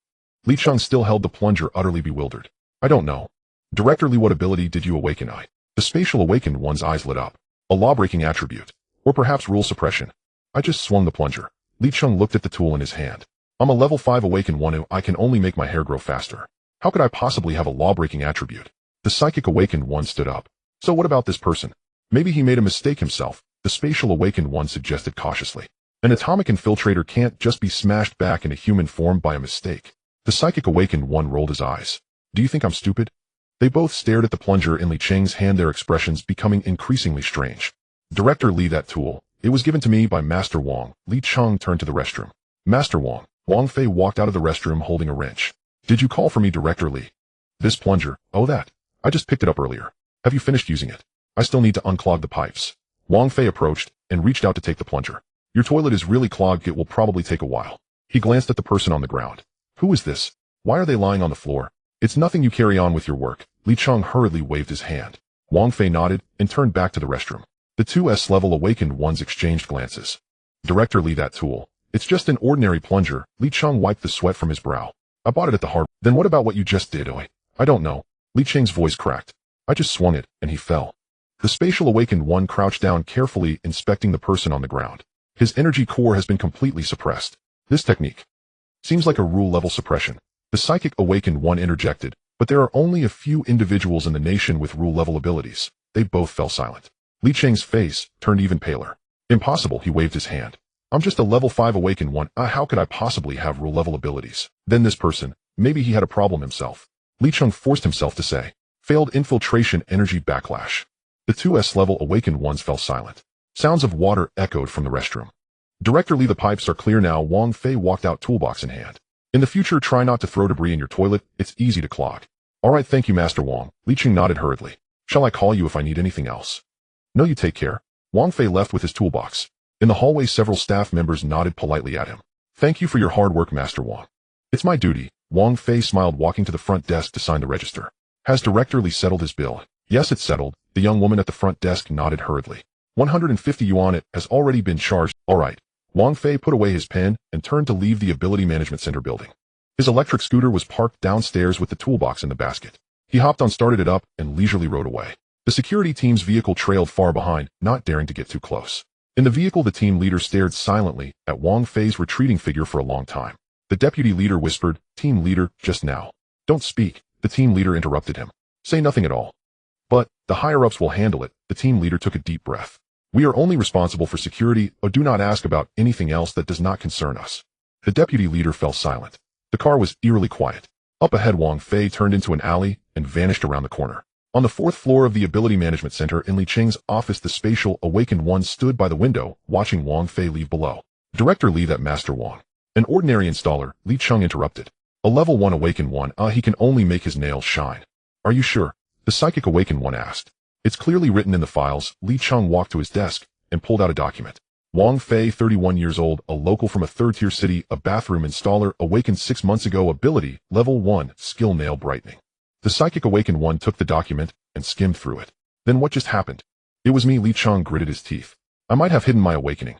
Li Cheng still held the plunger, utterly bewildered. I don't know. Director Li, what ability did you awaken? The spatial awakened one's eyes lit up. A law-breaking attribute. Or perhaps rule suppression. I just swung the plunger. Li Cheng looked at the tool in his hand. I'm a level 5 awakened one. I can only make my hair grow faster. How could I possibly have a law-breaking attribute? The psychic awakened one stood up. So what about this person? Maybe he made a mistake himself, the spatial awakened one suggested cautiously. An atomic infiltrator can't just be smashed back into human form by a mistake. The psychic awakened one rolled his eyes. Do you think I'm stupid? They both stared at the plunger in Li Cheng's hand, their expressions becoming increasingly strange. Director Li, that tool. It was given to me by Master Wang. Li Cheng turned to the restroom. Master Wang. Wang Fei walked out of the restroom holding a wrench. Did you call for me, Director Li? This plunger. Oh, that. I just picked it up earlier. Have you finished using it? I still need to unclog the pipes. Wang Fei approached and reached out to take the plunger. Your toilet is really clogged. It will probably take a while. He glanced at the person on the ground. Who is this? Why are they lying on the floor? It's nothing, you carry on with your work. Li Cheng hurriedly waved his hand. Wang Fei nodded and turned back to the restroom. The two S-level awakened ones exchanged glances. Director Li, that tool. It's just an ordinary plunger. Li Cheng wiped the sweat from his brow. I bought it at the hardware. Then what about what you just did, Oi? I don't know. Li Cheng's voice cracked. I just swung it, and he fell. The spatial awakened one crouched down carefully, inspecting the person on the ground. His energy core has been completely suppressed. This technique seems like a rule-level suppression. The psychic awakened one interjected, but there are only a few individuals in the nation with rule-level abilities. They both fell silent. Li Cheng's face turned even paler. Impossible, he waved his hand. I'm just a level 5 awakened one. How could I possibly have rule-level abilities? Then this person, maybe he had a problem himself. Li Cheng forced himself to say, failed infiltration energy backlash. The two S-level awakened ones fell silent. Sounds of water echoed from the restroom. Director Li, the pipes are clear now. Wang Fei walked out, toolbox in hand. In the future, try not to throw debris in your toilet. It's easy to clog. All right, thank you, Master Wang. Li Cheng nodded hurriedly. Shall I call you if I need anything else? No, you take care. Wang Fei left with his toolbox. In the hallway, several staff members nodded politely at him. Thank you for your hard work, Master Wang. It's my duty. Wang Fei smiled, walking to the front desk to sign the register. Has Director Li settled his bill? Yes, it's settled. The young woman at the front desk nodded hurriedly. 150 yuan, it has already been charged. All right. Wang Fei put away his pen and turned to leave the Ability Management Center building. His electric scooter was parked downstairs with the toolbox in the basket. He hopped on, started it up, and leisurely rode away. The security team's vehicle trailed far behind, not daring to get too close. In the vehicle, the team leader stared silently at Wang Fei's retreating figure for a long time. The deputy leader whispered, Team leader, just now. Don't speak. The team leader interrupted him. Say nothing at all. But the higher-ups will handle it. The team leader took a deep breath. We are only responsible for security, or do not ask about anything else that does not concern us. The deputy leader fell silent. The car was eerily quiet. Up ahead, Wang Fei turned into an alley and vanished around the corner. On the 4th floor of the Ability Management Center in Li Cheng's office, the spatial awakened one stood by the window, watching Wang Fei leave below. Director Li, that Master Wang. An ordinary installer, Li Cheng interrupted. A level 1 awakened one, he can only make his nails shine. Are you sure? The psychic awakened one asked. It's clearly written in the files. Li Cheng walked to his desk and pulled out a document. Wang Fei, 31 years old, a local from a 3rd-tier city, a bathroom installer, awakened 6 months ago, ability, level 1, skill nail brightening. The psychic awakened one took the document and skimmed through it. Then what just happened? It was me. Li Cheng gritted his teeth. I might have hidden my awakening.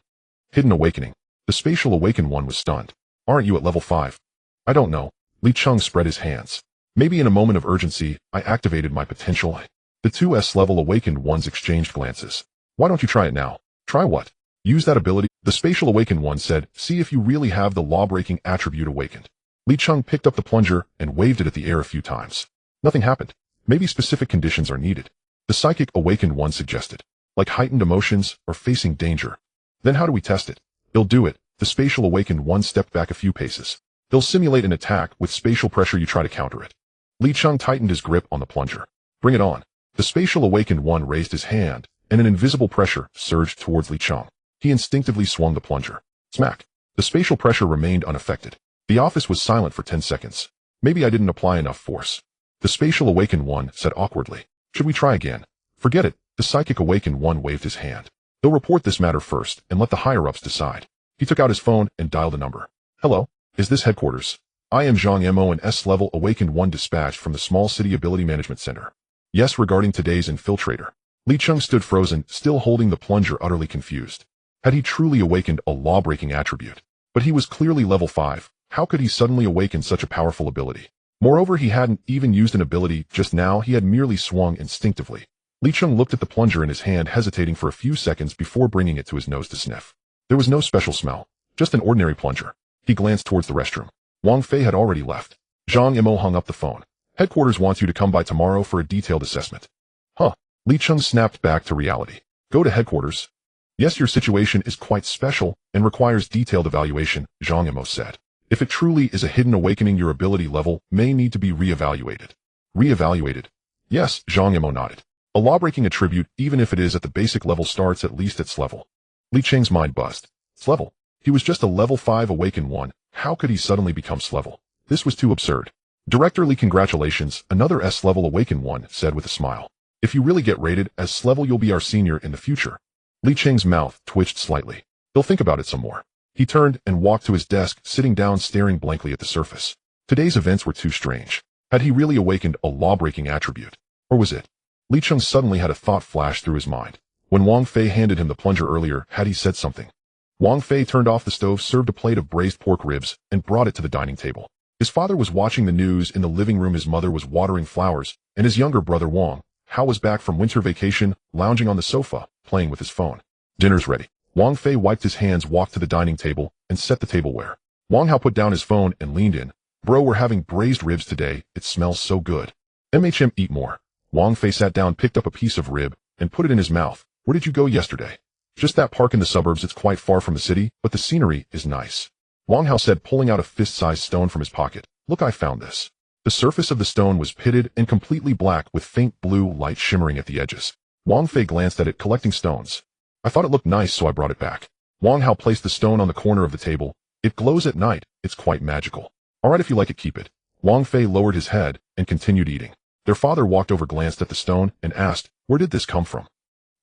Hidden awakening. The spatial awakened one was stunned. Aren't you at level 5? I don't know. Li Cheng spread his hands. Maybe in a moment of urgency, I activated my potential. The two S-level awakened ones exchanged glances. Why don't you try it now? Try what? Use that ability. The spatial awakened one said, see if you really have the law-breaking attribute awakened. Li Cheng picked up the plunger and waved it at the air a few times. Nothing happened. Maybe specific conditions are needed. The psychic awakened one suggested. Like heightened emotions or facing danger. Then how do we test it? They'll do it. The spatial awakened one stepped back a few paces. They'll simulate an attack with spatial pressure. You try to counter it. Li Cheng tightened his grip on the plunger. Bring it on. The spatial awakened one raised his hand, and an invisible pressure surged towards Li Cheng. He instinctively swung the plunger. Smack. The spatial pressure remained unaffected. The office was silent for 10 seconds. Maybe I didn't apply enough force. The spatial awakened one said awkwardly. Should we try again? Forget it. The psychic awakened one waved his hand. They'll report this matter first and let the higher-ups decide. He took out his phone and dialed a number. Hello? Is this headquarters? I am Zhang Mo, an S-level awakened one dispatched from the small city ability management center. Yes, regarding today's infiltrator. Li Cheng stood frozen, still holding the plunger, utterly confused. Had he truly awakened a law-breaking attribute? But he was clearly level 5. How could he suddenly awaken such a powerful ability? Moreover, he hadn't even used an ability just now. He had merely swung instinctively. Li Cheng looked at the plunger in his hand, hesitating for a few seconds before bringing it to his nose to sniff. There was no special smell, just an ordinary plunger. He glanced towards the restroom. Wang Fei had already left. Zhang Mo hung up the phone. Headquarters wants you to come by tomorrow for a detailed assessment. Huh. Li Cheng snapped back to reality. Go to headquarters? Yes, your situation is quite special and requires detailed evaluation, Zhang Yimou said. If it truly is a hidden awakening, your ability level may need to be re-evaluated. Re-evaluated? Yes, Zhang Yimou nodded. A law-breaking attribute, even if it is at the basic level, starts at least its level. Li Cheng's mind buzzed. Its level? He was just a level 5 awakened one. How could he suddenly become S-level? This was too absurd. Director Li, congratulations, another S-level awakened one, said with a smile. If you really get rated as S-level, you'll be our senior in the future. Li Cheng's mouth twitched slightly. He'll think about it some more. He turned and walked to his desk, sitting down staring blankly at the surface. Today's events were too strange. Had he really awakened a law-breaking attribute? Or was it? Li Cheng suddenly had a thought flash through his mind. When Wang Fei handed him the plunger earlier, had he said something? Wang Fei turned off the stove, served a plate of braised pork ribs, and brought it to the dining table. His father was watching the news in the living room. His mother was watering flowers, and his younger brother Wang Hao was back from winter vacation, lounging on the sofa, playing with his phone. Dinner's ready. Wang Fei wiped his hands, walked to the dining table, and set the tableware. Wang Hao put down his phone and leaned in. Bro, we're having braised ribs today. It smells so good. MHM, eat more. Wang Fei sat down, picked up a piece of rib, and put it in his mouth. Where did you go yesterday? Just that park in the suburbs. It's quite far from the city, but the scenery is nice. Wang Hao said, pulling out a fist-sized stone from his pocket. Look, I found this. The surface of the stone was pitted and completely black with faint blue light shimmering at the edges. Wang Fei glanced at it, collecting stones. I thought it looked nice, so I brought it back. Wang Hao placed the stone on the corner of the table. It glows at night. It's quite magical. All right, if you like it, keep it. Wang Fei lowered his head and continued eating. Their father walked over, glanced at the stone, and asked, where did this come from?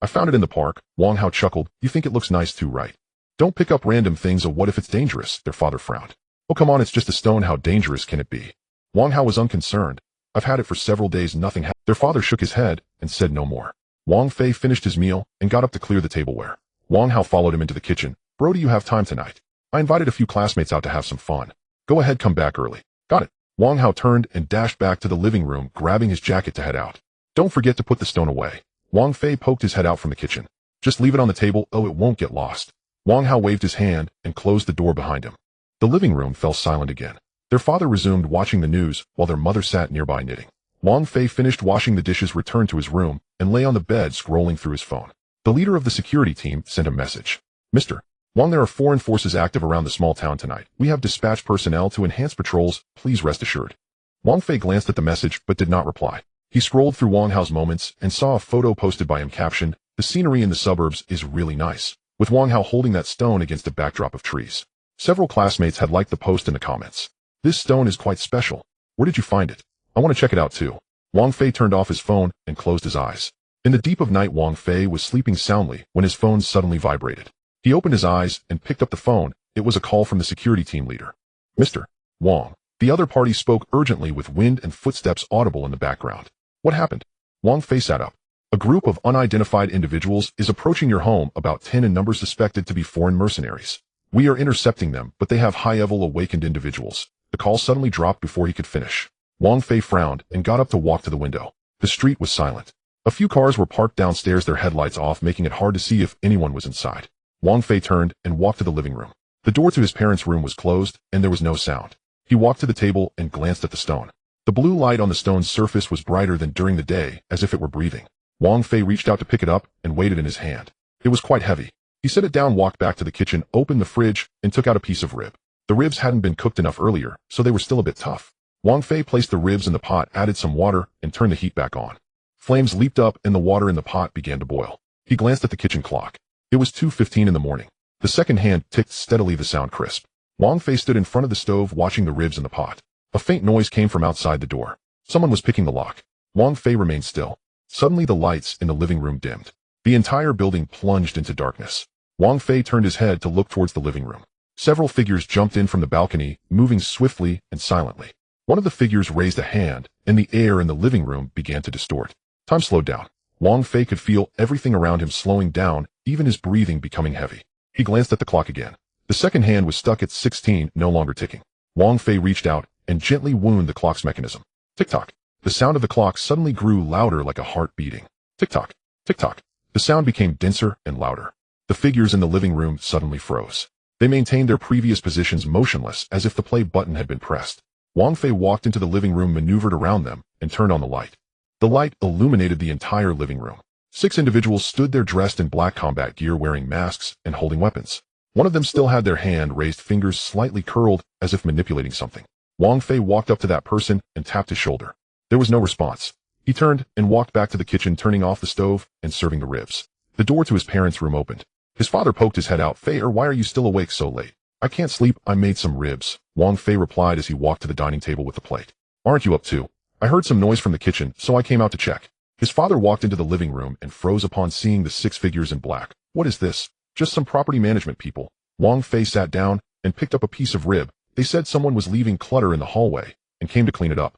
I found it in the park. Wang Hao chuckled. You think it looks nice too, right? Don't pick up random things. What if it's dangerous? Their father frowned. Oh, come on, it's just a stone. How dangerous can it be? Wang Hao was unconcerned. I've had it for several days, nothing happened. Their father shook his head and said no more. Wang Fei finished his meal and got up to clear the tableware. Wang Hao followed him into the kitchen. Bro, do you have time tonight? I invited a few classmates out to have some fun. Go ahead, come back early. Got it. Wang Hao turned and dashed back to the living room, grabbing his jacket to head out. Don't forget to put the stone away. Wang Fei poked his head out from the kitchen. Just leave it on the table. Oh, it won't get lost. Wang Hao waved his hand and closed the door behind him. The living room fell silent again. Their father resumed watching the news while their mother sat nearby knitting. Wang Fei finished washing the dishes, returned to his room, and lay on the bed scrolling through his phone. The leader of the security team sent a message. Mr. Wang, there are foreign forces active around the small town tonight. We have dispatched personnel to enhance patrols. Please rest assured. Wang Fei glanced at the message but did not reply. He scrolled through Wang Hao's moments and saw a photo posted by him captioned, the scenery in the suburbs is really nice, with Wang Hao holding that stone against a backdrop of trees. Several classmates had liked the post in the comments. This stone is quite special. Where did you find it? I want to check it out too. Wang Fei turned off his phone and closed his eyes. In the deep of night, Wang Fei was sleeping soundly when his phone suddenly vibrated. He opened his eyes and picked up the phone. It was a call from the security team leader. Mr. Wang. The other party spoke urgently with wind and footsteps audible in the background. What happened? Wang Fei sat up. A group of unidentified individuals is approaching your home, about 10 in number, suspected to be foreign mercenaries. We are intercepting them, but they have high-level awakened individuals. The call suddenly dropped before he could finish. Wang Fei frowned and got up to walk to the window. The street was silent. A few cars were parked downstairs, their headlights off, making it hard to see if anyone was inside. Wang Fei turned and walked to the living room. The door to his parents' room was closed, and there was no sound. He walked to the table and glanced at the stone. The blue light on the stone's surface was brighter than during the day, as if it were breathing. Wang Fei reached out to pick it up and weighed it in his hand. It was quite heavy. He set it down, walked back to the kitchen, opened the fridge, and took out a piece of rib. The ribs hadn't been cooked enough earlier, so they were still a bit tough. Wang Fei placed the ribs in the pot, added some water, and turned the heat back on. Flames leaped up and the water in the pot began to boil. He glanced at the kitchen clock. It was 2:15 in the morning. The second hand ticked steadily, the sound crisp. Wang Fei stood in front of the stove watching the ribs in the pot. A faint noise came from outside the door. Someone was picking the lock. Wang Fei remained still. Suddenly the lights in the living room dimmed. The entire building plunged into darkness. Wang Fei turned his head to look towards the living room. Several figures jumped in from the balcony, moving swiftly and silently. One of the figures raised a hand, and the air in the living room began to distort. Time slowed down. Wang Fei could feel everything around him slowing down, even his breathing becoming heavy. He glanced at the clock again. The second hand was stuck at 16, no longer ticking. Wang Fei reached out and gently wound the clock's mechanism. Tick-tock. The sound of the clock suddenly grew louder, like a heart beating. Tick-tock. Tick-tock. The sound became denser and louder. The figures in the living room suddenly froze. They maintained their previous positions, motionless, as if the play button had been pressed. Wang Fei walked into the living room, maneuvered around them, and turned on the light. The light illuminated the entire living room. 6 individuals stood there dressed in black combat gear, wearing masks and holding weapons. One of them still had their hand raised, fingers slightly curled as if manipulating something. Wang Fei walked up to that person and tapped his shoulder. There was no response. He turned and walked back to the kitchen, turning off the stove and serving the ribs. The door to his parents' room opened. His father poked his head out. "Fei, why are you still awake so late?" "I can't sleep, I made some ribs," Wang Fei replied as he walked to the dining table with the plate. "Aren't you up too?" "I heard some noise from the kitchen, so I came out to check." His father walked into the living room and froze upon seeing the 6 figures in black. "What is this?" "Just some property management people." Wang Fei sat down and picked up a piece of rib. They said someone was leaving clutter in the hallway and came to clean it up.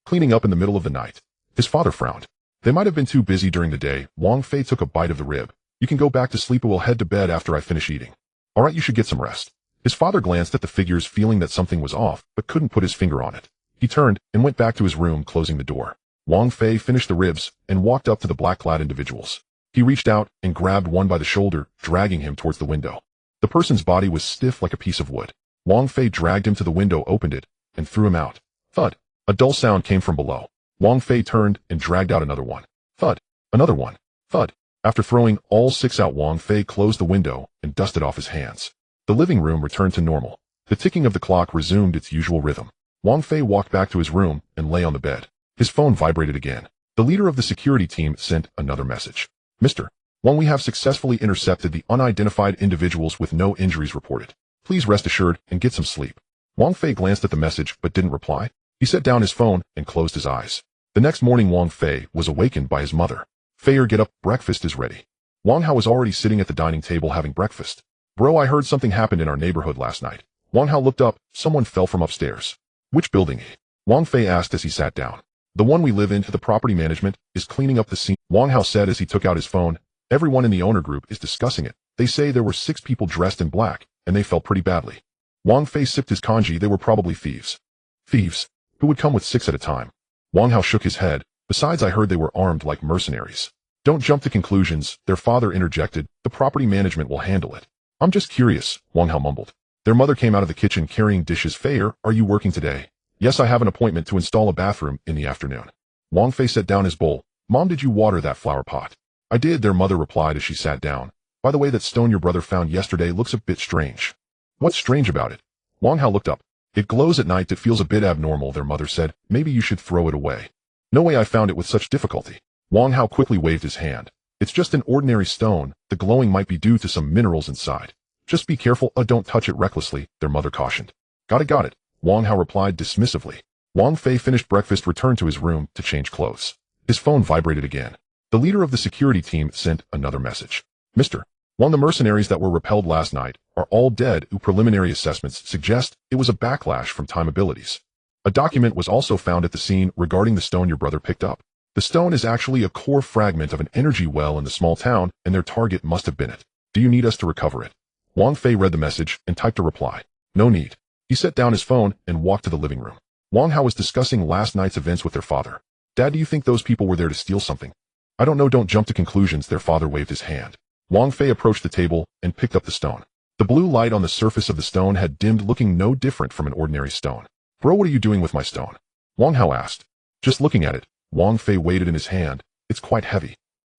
Cleaning up in the middle of the night. His father frowned. They might have been too busy during the day. Wang Fei took a bite of the rib. "You can go back to sleep, or we'll head to bed after I finish eating." "All right, you should get some rest." His father glanced at the figures, feeling that something was off, but couldn't put his finger on it. He turned and went back to his room, closing the door. Wang Fei finished the ribs and walked up to the black-clad individuals. He reached out and grabbed one by the shoulder, dragging him towards the window. The person's body was stiff like a piece of wood. Wang Fei dragged him to the window, opened it, and threw him out. Thud. A dull sound came from below. Wang Fei turned and dragged out another one. Thud. Another one. Thud. After throwing all 6 out, Wang Fei closed the window and dusted off his hands. The living room returned to normal. The ticking of the clock resumed its usual rhythm. Wang Fei walked back to his room and lay on the bed. His phone vibrated again. The leader of the security team sent another message. "Mr. Wang, we have successfully intercepted the unidentified individuals with no injuries reported. Please rest assured and get some sleep." Wang Fei glanced at the message but didn't reply. He set down his phone and closed his eyes. The next morning, Wang Fei was awakened by his mother. "Fei, get up, breakfast is ready." Wang Hao was already sitting at the dining table having breakfast. "Bro, I heard something happened in our neighborhood last night." Wang Hao looked up. Someone fell from upstairs. "Which building?" Wang Fei asked as he sat down. "The one we live in. The property management is cleaning up the scene," Wang Hao said as he took out his phone. "Everyone in the owner group is discussing it. They say there were 6 people dressed in black, and they fell pretty badly." Wang Fei sipped his congee. "They were probably thieves." "Thieves? Who would come with 6 at a time?" Wang Hao shook his head. "Besides, I heard they were armed like mercenaries." "Don't jump to conclusions," their father interjected. "The property management will handle it." "I'm just curious," Wang Hao mumbled. Their mother came out of the kitchen carrying dishes. "Fei, are you working today?" "Yes, I have an appointment to install a bathroom in the afternoon." Wang Fei set down his bowl. "Mom, did you water that flower pot?" "I did," their mother replied as she sat down. "By the way, that stone your brother found yesterday looks a bit strange." "What's strange about it?" Wang Hao looked up. "It glows at night. It feels a bit abnormal," their mother said. "Maybe you should throw it away." "No way, I found it with such difficulty." Wang Hao quickly waved his hand. "It's just an ordinary stone. The glowing might be due to some minerals inside. Just be careful, don't touch it recklessly," their mother cautioned. Got it," Wang Hao replied dismissively. Wang Fei finished breakfast, returned to his room to change clothes. His phone vibrated again. The leader of the security team sent another message. "Mr. Wang, the mercenaries that were repelled last night are all dead. Preliminary assessments suggest it was a backlash from time abilities." A document was also found at the scene regarding the stone your brother picked up. The stone is actually a core fragment of an energy well in the small town, and their target must have been it. "Do you need us to recover it?" Wang Fei read the message and typed a reply. "No need." He set down his phone and walked to the living room. Wang Hao was discussing last night's events with their father. "Dad, do you think those people were there to steal something?" "I don't know, don't jump to conclusions," their father waved his hand. Wang Fei approached the table and picked up the stone. The blue light on the surface of the stone had dimmed, looking no different from an ordinary stone. "Bro, what are you doing with my stone?" Wang Hao asked. "Just looking at it." Wang Fei weighed it in his hand. "It's quite heavy."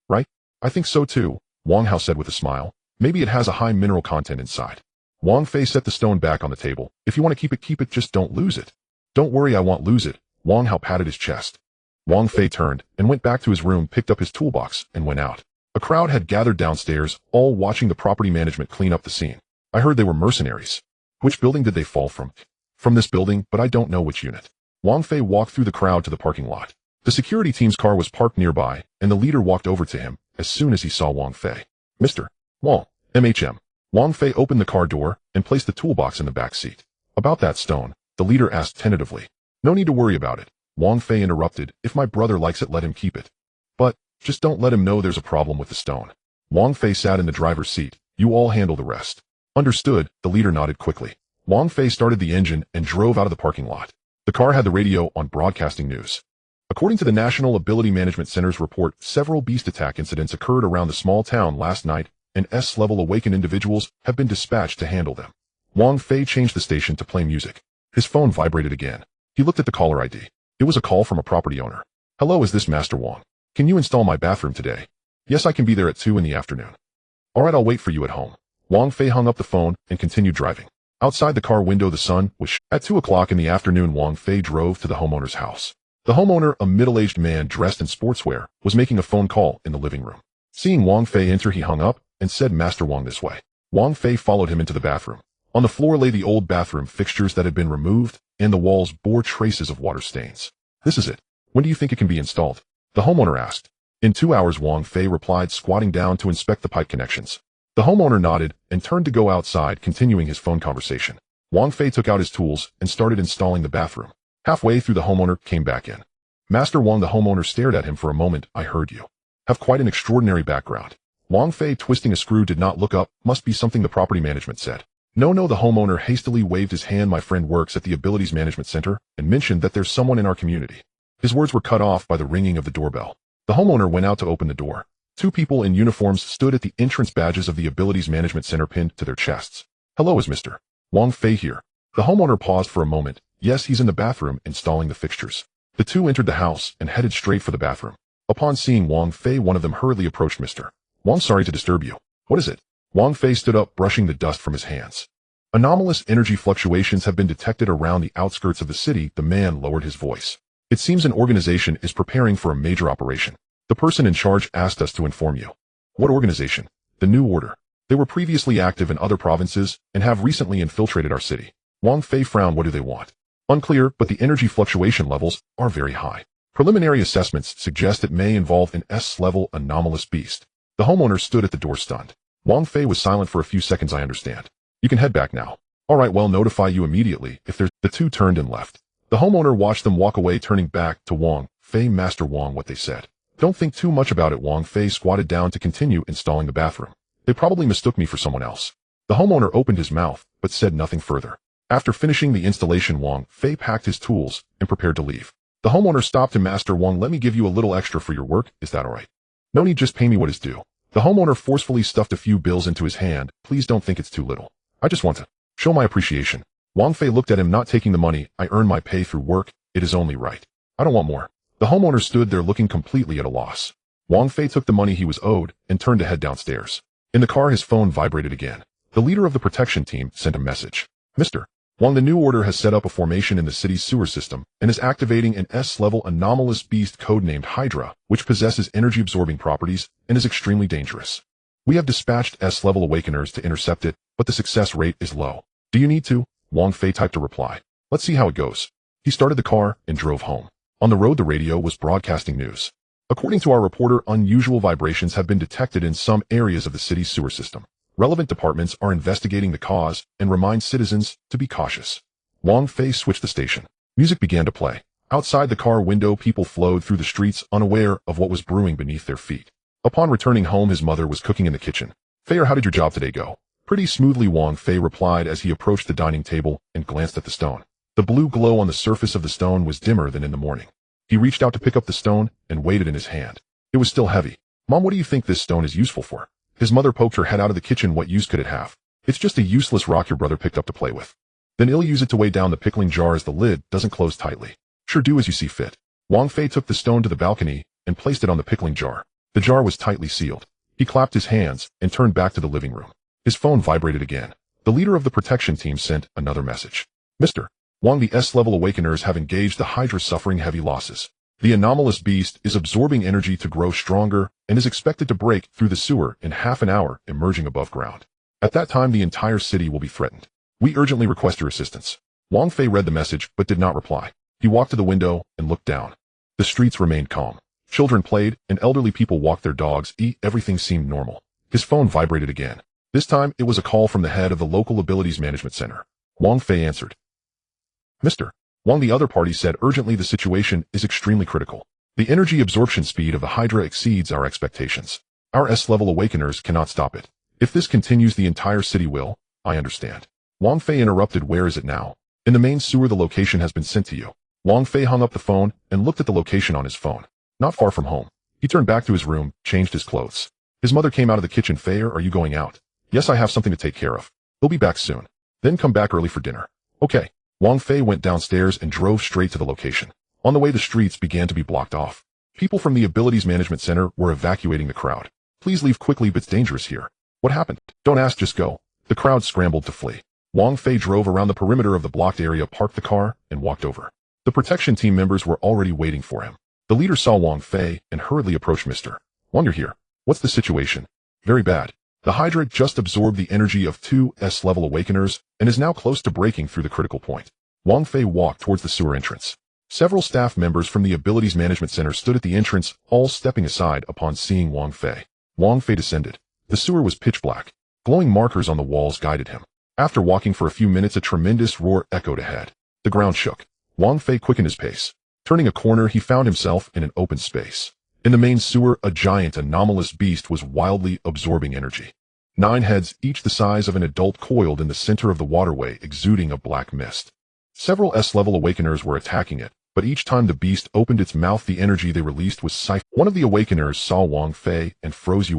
"Right? I think so too," Wang Hao said with a smile. "Maybe it has a high mineral content inside." Wang Fei set the stone back on the table. "If you want to keep it, just don't lose it." "Don't worry, I won't lose it." Wang Hao patted his chest. Wang Fei turned and went back to his room, picked up his toolbox, and went out. A crowd had gathered downstairs, all watching the property management clean up the scene. "I heard they were mercenaries." "Which building did they fall from?" "From this building, but I don't know which unit." Wang Fei walked through the crowd to the parking lot. The security team's car was parked nearby, and the leader walked over to him as soon as he saw Wang Fei. "Mr. Wang, MHM." Wang Fei opened the car door and placed the toolbox in the back seat. "About that stone," the leader asked tentatively. "No need to worry about it," Wang Fei interrupted. "If my brother likes it, let him keep it. But just don't let him know there's a problem with the stone." Wang Fei sat in the driver's seat. "You all handle the rest." "Understood," the leader nodded quickly. Wang Fei started the engine and drove out of the parking lot. The car had the radio on, broadcasting news. According to the National Ability Management Center's report, several beast attack incidents occurred around the small town last night, and S-level awakened individuals have been dispatched to handle them. Wang Fei changed the station to play music. His phone vibrated again. He looked at the caller ID. It was a call from a property owner. Hello, is this Master Wang? Can you install my bathroom today? Yes, I can be there at 2 in the afternoon. Alright, I'll wait for you at home. Wang Fei hung up the phone and continued driving. Outside the car window the sun was at 2 o'clock in the afternoon. Wang Fei drove to the homeowner's house. The homeowner, a middle-aged man dressed in sportswear, was making a phone call in the living room. Seeing Wang Fei enter, he hung up and said, Master Wang, this way. Wang Fei followed him into the bathroom. On the floor lay the old bathroom fixtures that had been removed, and the walls bore traces of water stains. This is it. When do you think it can be installed? The homeowner asked. In 2 hours, Wang Fei replied, squatting down to inspect the pipe connections. The homeowner nodded and turned to go outside, continuing his phone conversation. Wang Fei took out his tools and started installing the bathroom. Halfway through, the homeowner came back in. Master Wang, the homeowner stared at him for a moment. I heard you have quite an extraordinary background. Wang Fei, twisting a screw, did not look up. Must be something the property management said. No, the homeowner hastily waved his hand. My friend works at the Abilities Management Center and mentioned that there's someone in our community. His words were cut off by the ringing of the doorbell. The homeowner went out to open the door. 2 people in uniforms stood at the entrance, badges of the Abilities Management Center pinned to their chests. Hello, is Mr. Wang Fei here? The homeowner paused for a moment. Yes, he's in the bathroom installing the fixtures. The 2 entered the house and headed straight for the bathroom. Upon seeing Wang Fei, one of them hurriedly approached. Mr. Wang, sorry to disturb you. What is it? Wang Fei stood up, brushing the dust from his hands. Anomalous energy fluctuations have been detected around the outskirts of the city. The man lowered his voice. It seems an organization is preparing for a major operation. The person in charge asked us to inform you. What organization? The New Order. They were previously active in other provinces and have recently infiltrated our city. Wang Fei frowned. What do they want? Unclear, but the energy fluctuation levels are very high. Preliminary assessments suggest it may involve an S-level anomalous beast. The homeowner stood at the door stunned. Wang Fei was silent for a few seconds. I understand. You can head back now. Alright, well, notify you immediately if there's... The 2 turned and left. The homeowner watched them walk away, turning back to Wang Fei. Master Wang, what they said. Don't think too much about it. Wang Fei squatted down to continue installing the bathroom. They probably mistook me for someone else. The homeowner opened his mouth, but said nothing further. After finishing the installation, Wang Fei packed his tools and prepared to leave. The homeowner stopped him. Master Wang, let me give you a little extra for your work. Is that alright? No need, just pay me what is due. The homeowner forcefully stuffed a few bills into his hand. Please don't think it's too little. I just want to show my appreciation. Wang Fei looked at him. Not taking the money. I earn my pay through work. It is only right. I don't want more. The homeowner stood there looking completely at a loss. Wang Fei took the money he was owed and turned to head downstairs. In the car, his phone vibrated again. The leader of the protection team sent a message. Mr. Wang, the New Order has set up a formation in the city's sewer system and is activating an S-level anomalous beast codenamed Hydra, which possesses energy-absorbing properties and is extremely dangerous. We have dispatched S-level awakeners to intercept it, but the success rate is low. Do you need to? Wang Fei typed a reply. Let's see how it goes. He started the car and drove home. On the road, the radio was broadcasting news. According to our reporter, unusual vibrations have been detected in some areas of the city's sewer system. Relevant departments are investigating the cause and remind citizens to be cautious. Wang Fei switched the station. Music began to play. Outside the car window, people flowed through the streets, unaware of what was brewing beneath their feet. Upon returning home, his mother was cooking in the kitchen. Fei, how did your job today go? Pretty smoothly, Wang Fei replied as he approached the dining table and glanced at the stone. The blue glow on the surface of the stone was dimmer than in the morning. He reached out to pick up the stone and weighed it in his hand. It was still heavy. Mom, what do you think this stone is useful for? His mother poked her head out of the kitchen. What use could it have? It's just a useless rock your brother picked up to play with. Then he'll use it to weigh down the pickling jar as the lid doesn't close tightly. Sure, do as you see fit. Wang Fei took the stone to the balcony and placed it on the pickling jar. The jar was tightly sealed. He clapped his hands and turned back to the living room. His phone vibrated again. The leader of the protection team sent another message. Mr. Wang, the S-level awakeners have engaged the Hydra, suffering heavy losses. The anomalous beast is absorbing energy to grow stronger and is expected to break through the sewer in half an hour, emerging above ground. At that time, the entire city will be threatened. We urgently request your assistance. Wang Fei read the message but did not reply. He walked to the window and looked down. The streets remained calm. Children played and elderly people walked their dogs. Everything seemed normal. His phone vibrated again. This time, it was a call from the head of the local Abilities Management Center. Wang Fei answered. Mr. Wang, the other party said urgently, the situation is extremely critical. The energy absorption speed of the Hydra exceeds our expectations. Our S-level awakeners cannot stop it. If this continues, the entire city will. I understand. Wang Fei interrupted. Where is it now? In the main sewer. The location has been sent to you. Wang Fei hung up the phone and looked at the location on his phone. Not far from home. He turned back to his room, changed his clothes. His mother came out of the kitchen. Fei, are you going out? Yes, I have something to take care of. He'll be back soon. Then come back early for dinner. Okay. Wang Fei went downstairs and drove straight to the location. On the way, the streets began to be blocked off. People from the Abilities Management Center were evacuating the crowd. Please leave quickly, but it's dangerous here. What happened? Don't ask, just go. The crowd scrambled to flee. Wang Fei drove around the perimeter of the blocked area, parked the car, and walked over. The protection team members were already waiting for him. The leader saw Wang Fei and hurriedly approached. Mr. Wang, you're here. What's the situation? Very bad. The Hydra just absorbed the energy of two S-level awakeners and is now close to breaking through the critical point. Wang Fei walked towards the sewer entrance. Several staff members from the Abilities Management Center stood at the entrance, all stepping aside upon seeing Wang Fei. Wang Fei descended. The sewer was pitch black. Glowing markers on the walls guided him. After walking for a few minutes, a tremendous roar echoed ahead. The ground shook. Wang Fei quickened his pace. Turning a corner, he found himself in an open space. In the main sewer, a giant anomalous beast was wildly absorbing energy. 9 heads, each the size of an adult, coiled in the center of the waterway, exuding a black mist. Several S-level awakeners were attacking it, but each time the beast opened its mouth, the energy they released was siphoned. One of the awakeners saw Wang Fei and froze.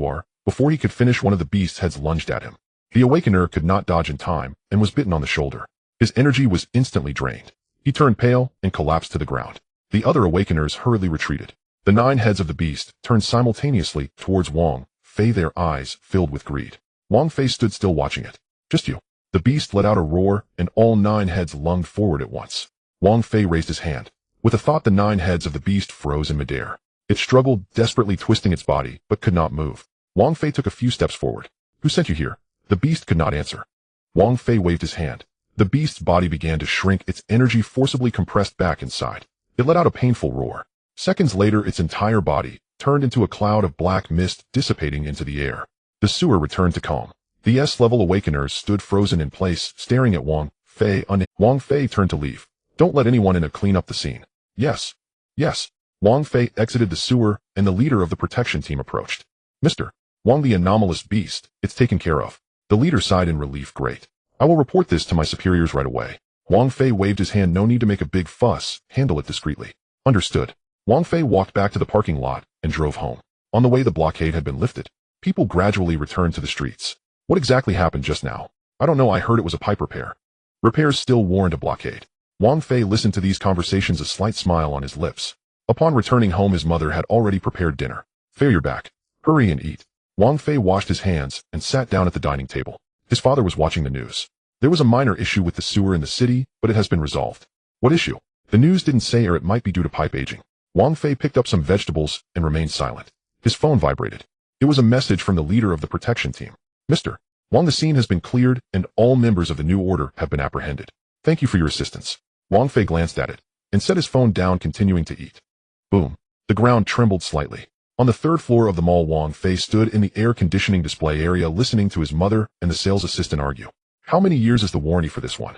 Before he could finish, one of the beast's heads lunged at him. The awakener could not dodge in time and was bitten on the shoulder. His energy was instantly drained. He turned pale and collapsed to the ground. The other awakeners hurriedly retreated. The 9 heads of the beast turned simultaneously towards Wang Fei, their eyes filled with greed. Wang Fei stood still, watching it. Just you. The beast let out a roar, and all 9 heads lunged forward at once. Wang Fei raised his hand. With a thought, the 9 heads of the beast froze in midair. It struggled, desperately twisting its body, but could not move. Wang Fei took a few steps forward. Who sent you here? The beast could not answer. Wang Fei waved his hand. The beast's body began to shrink, its energy forcibly compressed back inside. It let out a painful roar. Seconds later, its entire body turned into a cloud of black mist, dissipating into the air. The sewer returned to calm. The S-level awakeners stood frozen in place, staring at Wang Fei. Wang Fei turned to leave. Don't let anyone in to clean up the scene. Yes. Yes. Wang Fei exited the sewer, and the leader of the protection team approached. Mr. Wang, the anomalous beast, it's taken care of. The leader sighed in relief. Great. I will report this to my superiors right away. Wang Fei waved his hand. No need to make a big fuss. Handle it discreetly. Understood. Wang Fei walked back to the parking lot and drove home. On the way, the blockade had been lifted. People gradually returned to the streets. What exactly happened just now? I don't know. I heard it was a pipe repair. Repairs still warrant a blockade. Wang Fei listened to these conversations, a slight smile on his lips. Upon returning home, his mother had already prepared dinner. Fei, you're back. Hurry and eat. Wang Fei washed his hands and sat down at the dining table. His father was watching the news. There was a minor issue with the sewer in the city, but it has been resolved. What issue? The news didn't say, or it might be due to pipe aging. Wang Fei picked up some vegetables and remained silent. His phone vibrated. It was a message from the leader of the protection team. Mr. Wang, the scene has been cleared and all members of the new order have been apprehended. Thank you for your assistance. Wang Fei glanced at it and set his phone down, continuing to eat. Boom. The ground trembled slightly. On the 3rd floor of the mall, Wang Fei stood in the air conditioning display area, listening to his mother and the sales assistant argue. How many years is the warranty for this one?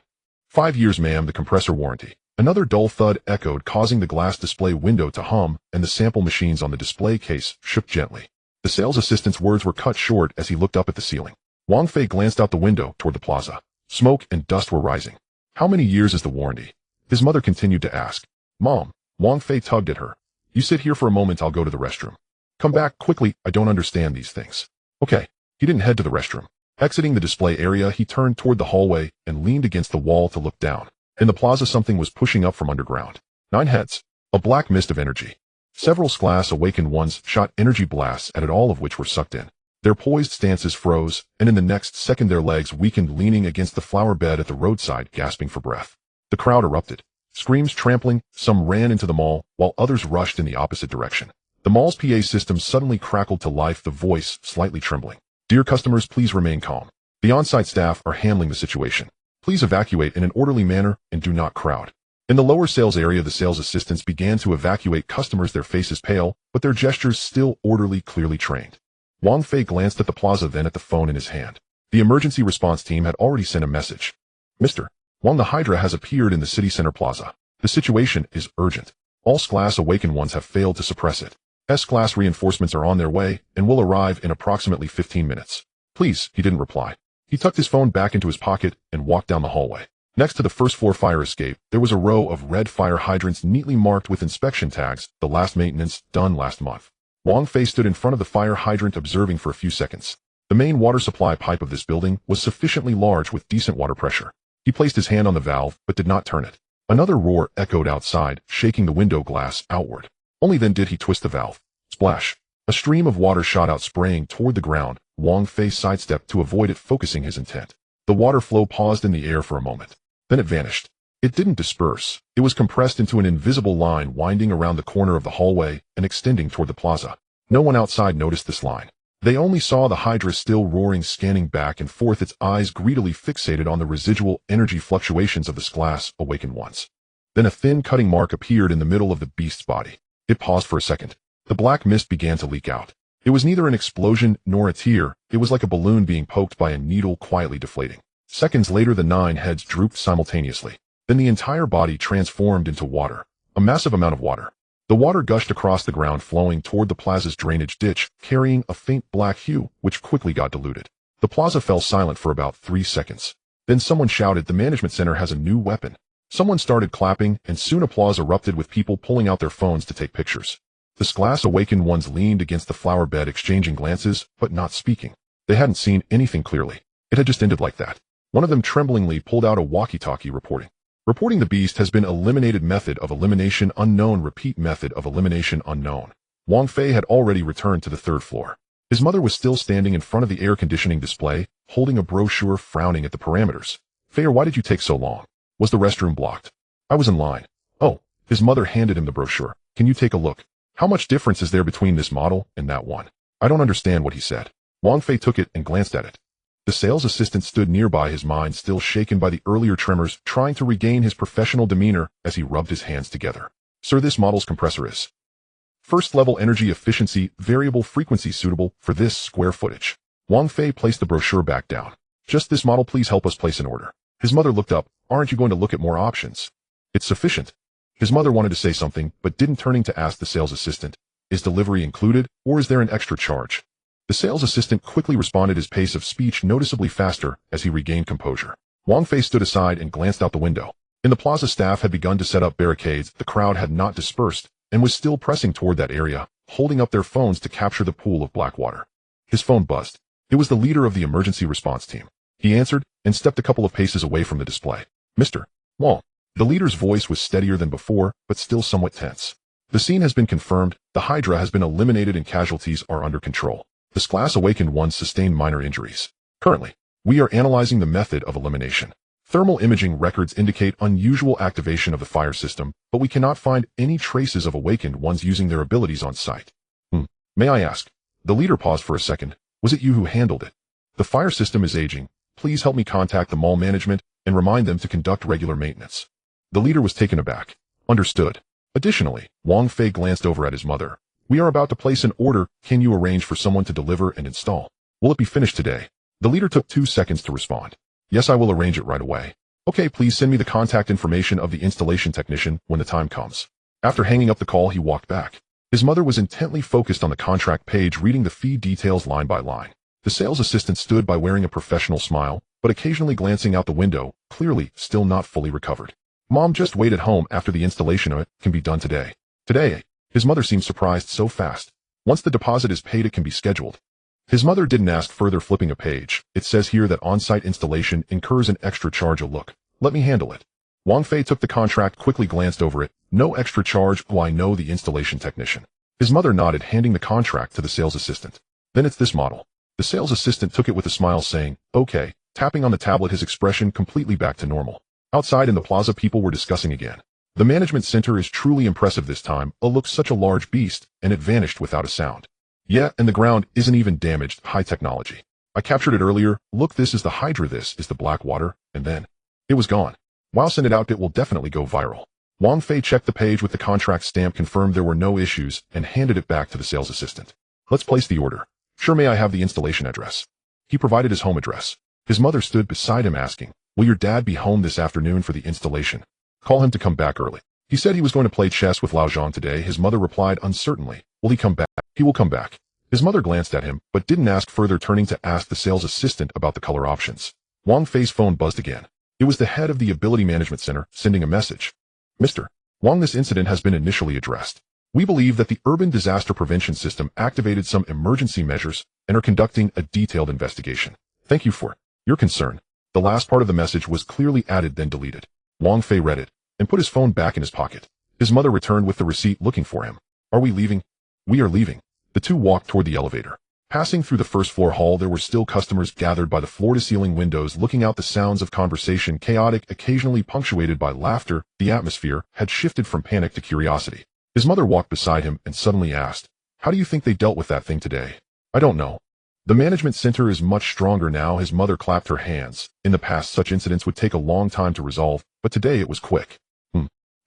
5 years, ma'am, the compressor warranty. Another dull thud echoed, causing the glass display window to hum, and the sample machines on the display case shook gently. The sales assistant's words were cut short as he looked up at the ceiling. Wang Fei glanced out the window toward the plaza. Smoke and dust were rising. How many years is the warranty? His mother continued to ask. Mom. Wang Fei tugged at her. You sit here for a moment, I'll go to the restroom. Come back quickly, I don't understand these things. Okay. He didn't head to the restroom. Exiting the display area, he turned toward the hallway and leaned against the wall to look down. In the plaza, something was pushing up from underground. 9 heads. A black mist of energy. Several glass awakened ones shot energy blasts at it, all of which were sucked in. Their poised stances froze, and in the next second their legs weakened, leaning against the flower bed at the roadside, gasping for breath. The crowd erupted. Screams trampling, some ran into the mall, while others rushed in the opposite direction. The mall's PA system suddenly crackled to life, the voice slightly trembling. Dear customers, please remain calm. The on-site staff are handling the situation. Please evacuate in an orderly manner and do not crowd. In the lower sales area, the sales assistants began to evacuate customers, their faces pale, but their gestures still orderly, clearly trained. Wang Fei glanced at the plaza, then at the phone in his hand. The emergency response team had already sent a message. Mr. Wang, the Hydra has appeared in the city center plaza. The situation is urgent. All S-class awakened ones have failed to suppress it. S-class reinforcements are on their way and will arrive in approximately 15 minutes. Please, he didn't reply. He tucked his phone back into his pocket and walked down the hallway. Next to the first floor fire escape, there was a row of red fire hydrants neatly marked with inspection tags, the last maintenance done last month. Wang Fei stood in front of the fire hydrant, observing for a few seconds. The main water supply pipe of this building was sufficiently large with decent water pressure. He placed his hand on the valve, but did not turn it. Another roar echoed outside, shaking the window glass outward. Only then did he twist the valve. Splash! A stream of water shot out, spraying toward the ground. Wang Fei sidestepped to avoid it, focusing his intent. The water flow paused in the air for a moment. Then it vanished. It didn't disperse. It was compressed into an invisible line winding around the corner of the hallway and extending toward the plaza. No one outside noticed this line. They only saw the Hydra still roaring, scanning back and forth, its eyes greedily fixated on the residual energy fluctuations of this glass awakened once. Then a thin cutting mark appeared in the middle of the beast's body. It paused for a second. The black mist began to leak out. It was neither an explosion nor a tear. It was like a balloon being poked by a needle, quietly deflating. Seconds later, the 9 heads drooped simultaneously. Then the entire body transformed into water. A massive amount of water. The water gushed across the ground, flowing toward the plaza's drainage ditch, carrying a faint black hue, which quickly got diluted. The plaza fell silent for about 3 seconds. Then someone shouted, "The management center has a new weapon." Someone started clapping, and soon applause erupted, with people pulling out their phones to take pictures. The glass awakened ones leaned against the flower bed, exchanging glances, but not speaking. They hadn't seen anything clearly. It had just ended like that. One of them tremblingly pulled out a walkie-talkie, reporting. "Reporting, the beast has been eliminated. Method of elimination unknown. Repeat, method of elimination unknown." Wang Fei had already returned to the 3rd floor. His mother was still standing in front of the air conditioning display, holding a brochure, frowning at the parameters. "Fei, why did you take so long? Was the restroom blocked?" "I was in line." "Oh." His mother handed him the brochure. "Can you take a look? How much difference is there between this model and that one?" "I don't understand what he said." Wang Fei took it and glanced at it. The sales assistant stood nearby, his mind still shaken by the earlier tremors, trying to regain his professional demeanor as he rubbed his hands together. "Sir, this model's compressor is 1st level energy efficiency, variable frequency, suitable for this square footage." Wang Fei placed the brochure back down. "Just this model, please help us place an order." His mother looked up. "Aren't you going to look at more options?" "It's sufficient." His mother wanted to say something, but didn't, turning to ask the sales assistant, "Is delivery included, or is there an extra charge?" The sales assistant quickly responded, his pace of speech noticeably faster as he regained composure. Wang Fei stood aside and glanced out the window. In the plaza, staff had begun to set up barricades. The crowd had not dispersed and was still pressing toward that area, holding up their phones to capture the pool of black water. His phone buzzed. It was the leader of the emergency response team. He answered and stepped a couple of paces away from the display. "Mr. Wang." The leader's voice was steadier than before, but still somewhat tense. "The scene has been confirmed. The Hydra has been eliminated and casualties are under control. This glass awakened one sustained minor injuries. Currently, we are analyzing the method of elimination. Thermal imaging records indicate unusual activation of the fire system, but we cannot find any traces of awakened ones using their abilities on site." May I ask?" The leader paused for a second. "Was it you who handled it?" "The fire system is aging. Please help me contact the mall management and remind them to conduct regular maintenance." The leader was taken aback. "Understood." Additionally, Wang Fei glanced over at his mother. "We are about to place an order. Can you arrange for someone to deliver and install? Will it be finished today?" The leader took 2 seconds to respond. "Yes, I will arrange it right away." "Okay, please send me the contact information of the installation technician when the time comes." After hanging up the call, he walked back. His mother was intently focused on the contract page, reading the fee details line by line. The sales assistant stood by, wearing a professional smile, but occasionally glancing out the window, clearly still not fully recovered. "Mom, just wait at home. After the installation of it can be done today." "Today?" His mother seemed surprised. "So fast? Once the deposit is paid, it can be scheduled." His mother didn't ask further, flipping a page. "It says here that on-site installation incurs an extra charge. A look. Let me handle it." Wang Fei took the contract, quickly glanced over it. "No extra charge. Oh, I know the installation technician." His mother nodded, handing the contract to the sales assistant. "Then it's this model." The sales assistant took it with a smile, saying, "Okay," tapping on the tablet, his expression completely back to normal. Outside in the plaza, people were discussing again. "The management center is truly impressive this time. Oh, look, such a large beast," and it vanished without a sound. "Yeah, and the ground isn't even damaged. High technology. I captured it earlier. Look, this is the Hydra, this is the black water," and then it was gone. "Wow, send it out. It will definitely go viral." Wang Fei checked the page with the contract stamp, confirmed there were no issues, and handed it back to the sales assistant. "Let's place the order." "Sure, may I have the installation address?" He provided his home address. His mother stood beside him, asking, "Will your dad be home this afternoon for the installation?" "Call him to come back early. He said he was going to play chess with Lao Zhang today." His mother replied uncertainly. "Will he come back?" "He will come back." His mother glanced at him, but didn't ask further, turning to ask the sales assistant about the color options. Wang Fei's phone buzzed again. It was the head of the Ability Management Center, sending a message. "Mr. Wang, this incident has been initially addressed. We believe that the Urban Disaster Prevention System activated some emergency measures and are conducting a detailed investigation. Thank you for your concern. The last part of the message was clearly added then deleted. Wang Fei read it, and put his phone back in his pocket. His mother returned with the receipt looking for him. Are we leaving? We are leaving. The two walked toward the elevator. Passing through the first-floor hall, there were still customers gathered by the floor-to-ceiling windows looking out. The sounds of conversation, chaotic, occasionally punctuated by laughter. The atmosphere had shifted from panic to curiosity. His mother walked beside him and suddenly asked, "How do you think they dealt with that thing today?" "I don't know. The management center is much stronger now." His mother clapped her hands. In the past, such incidents would take a long time to resolve, but today it was quick.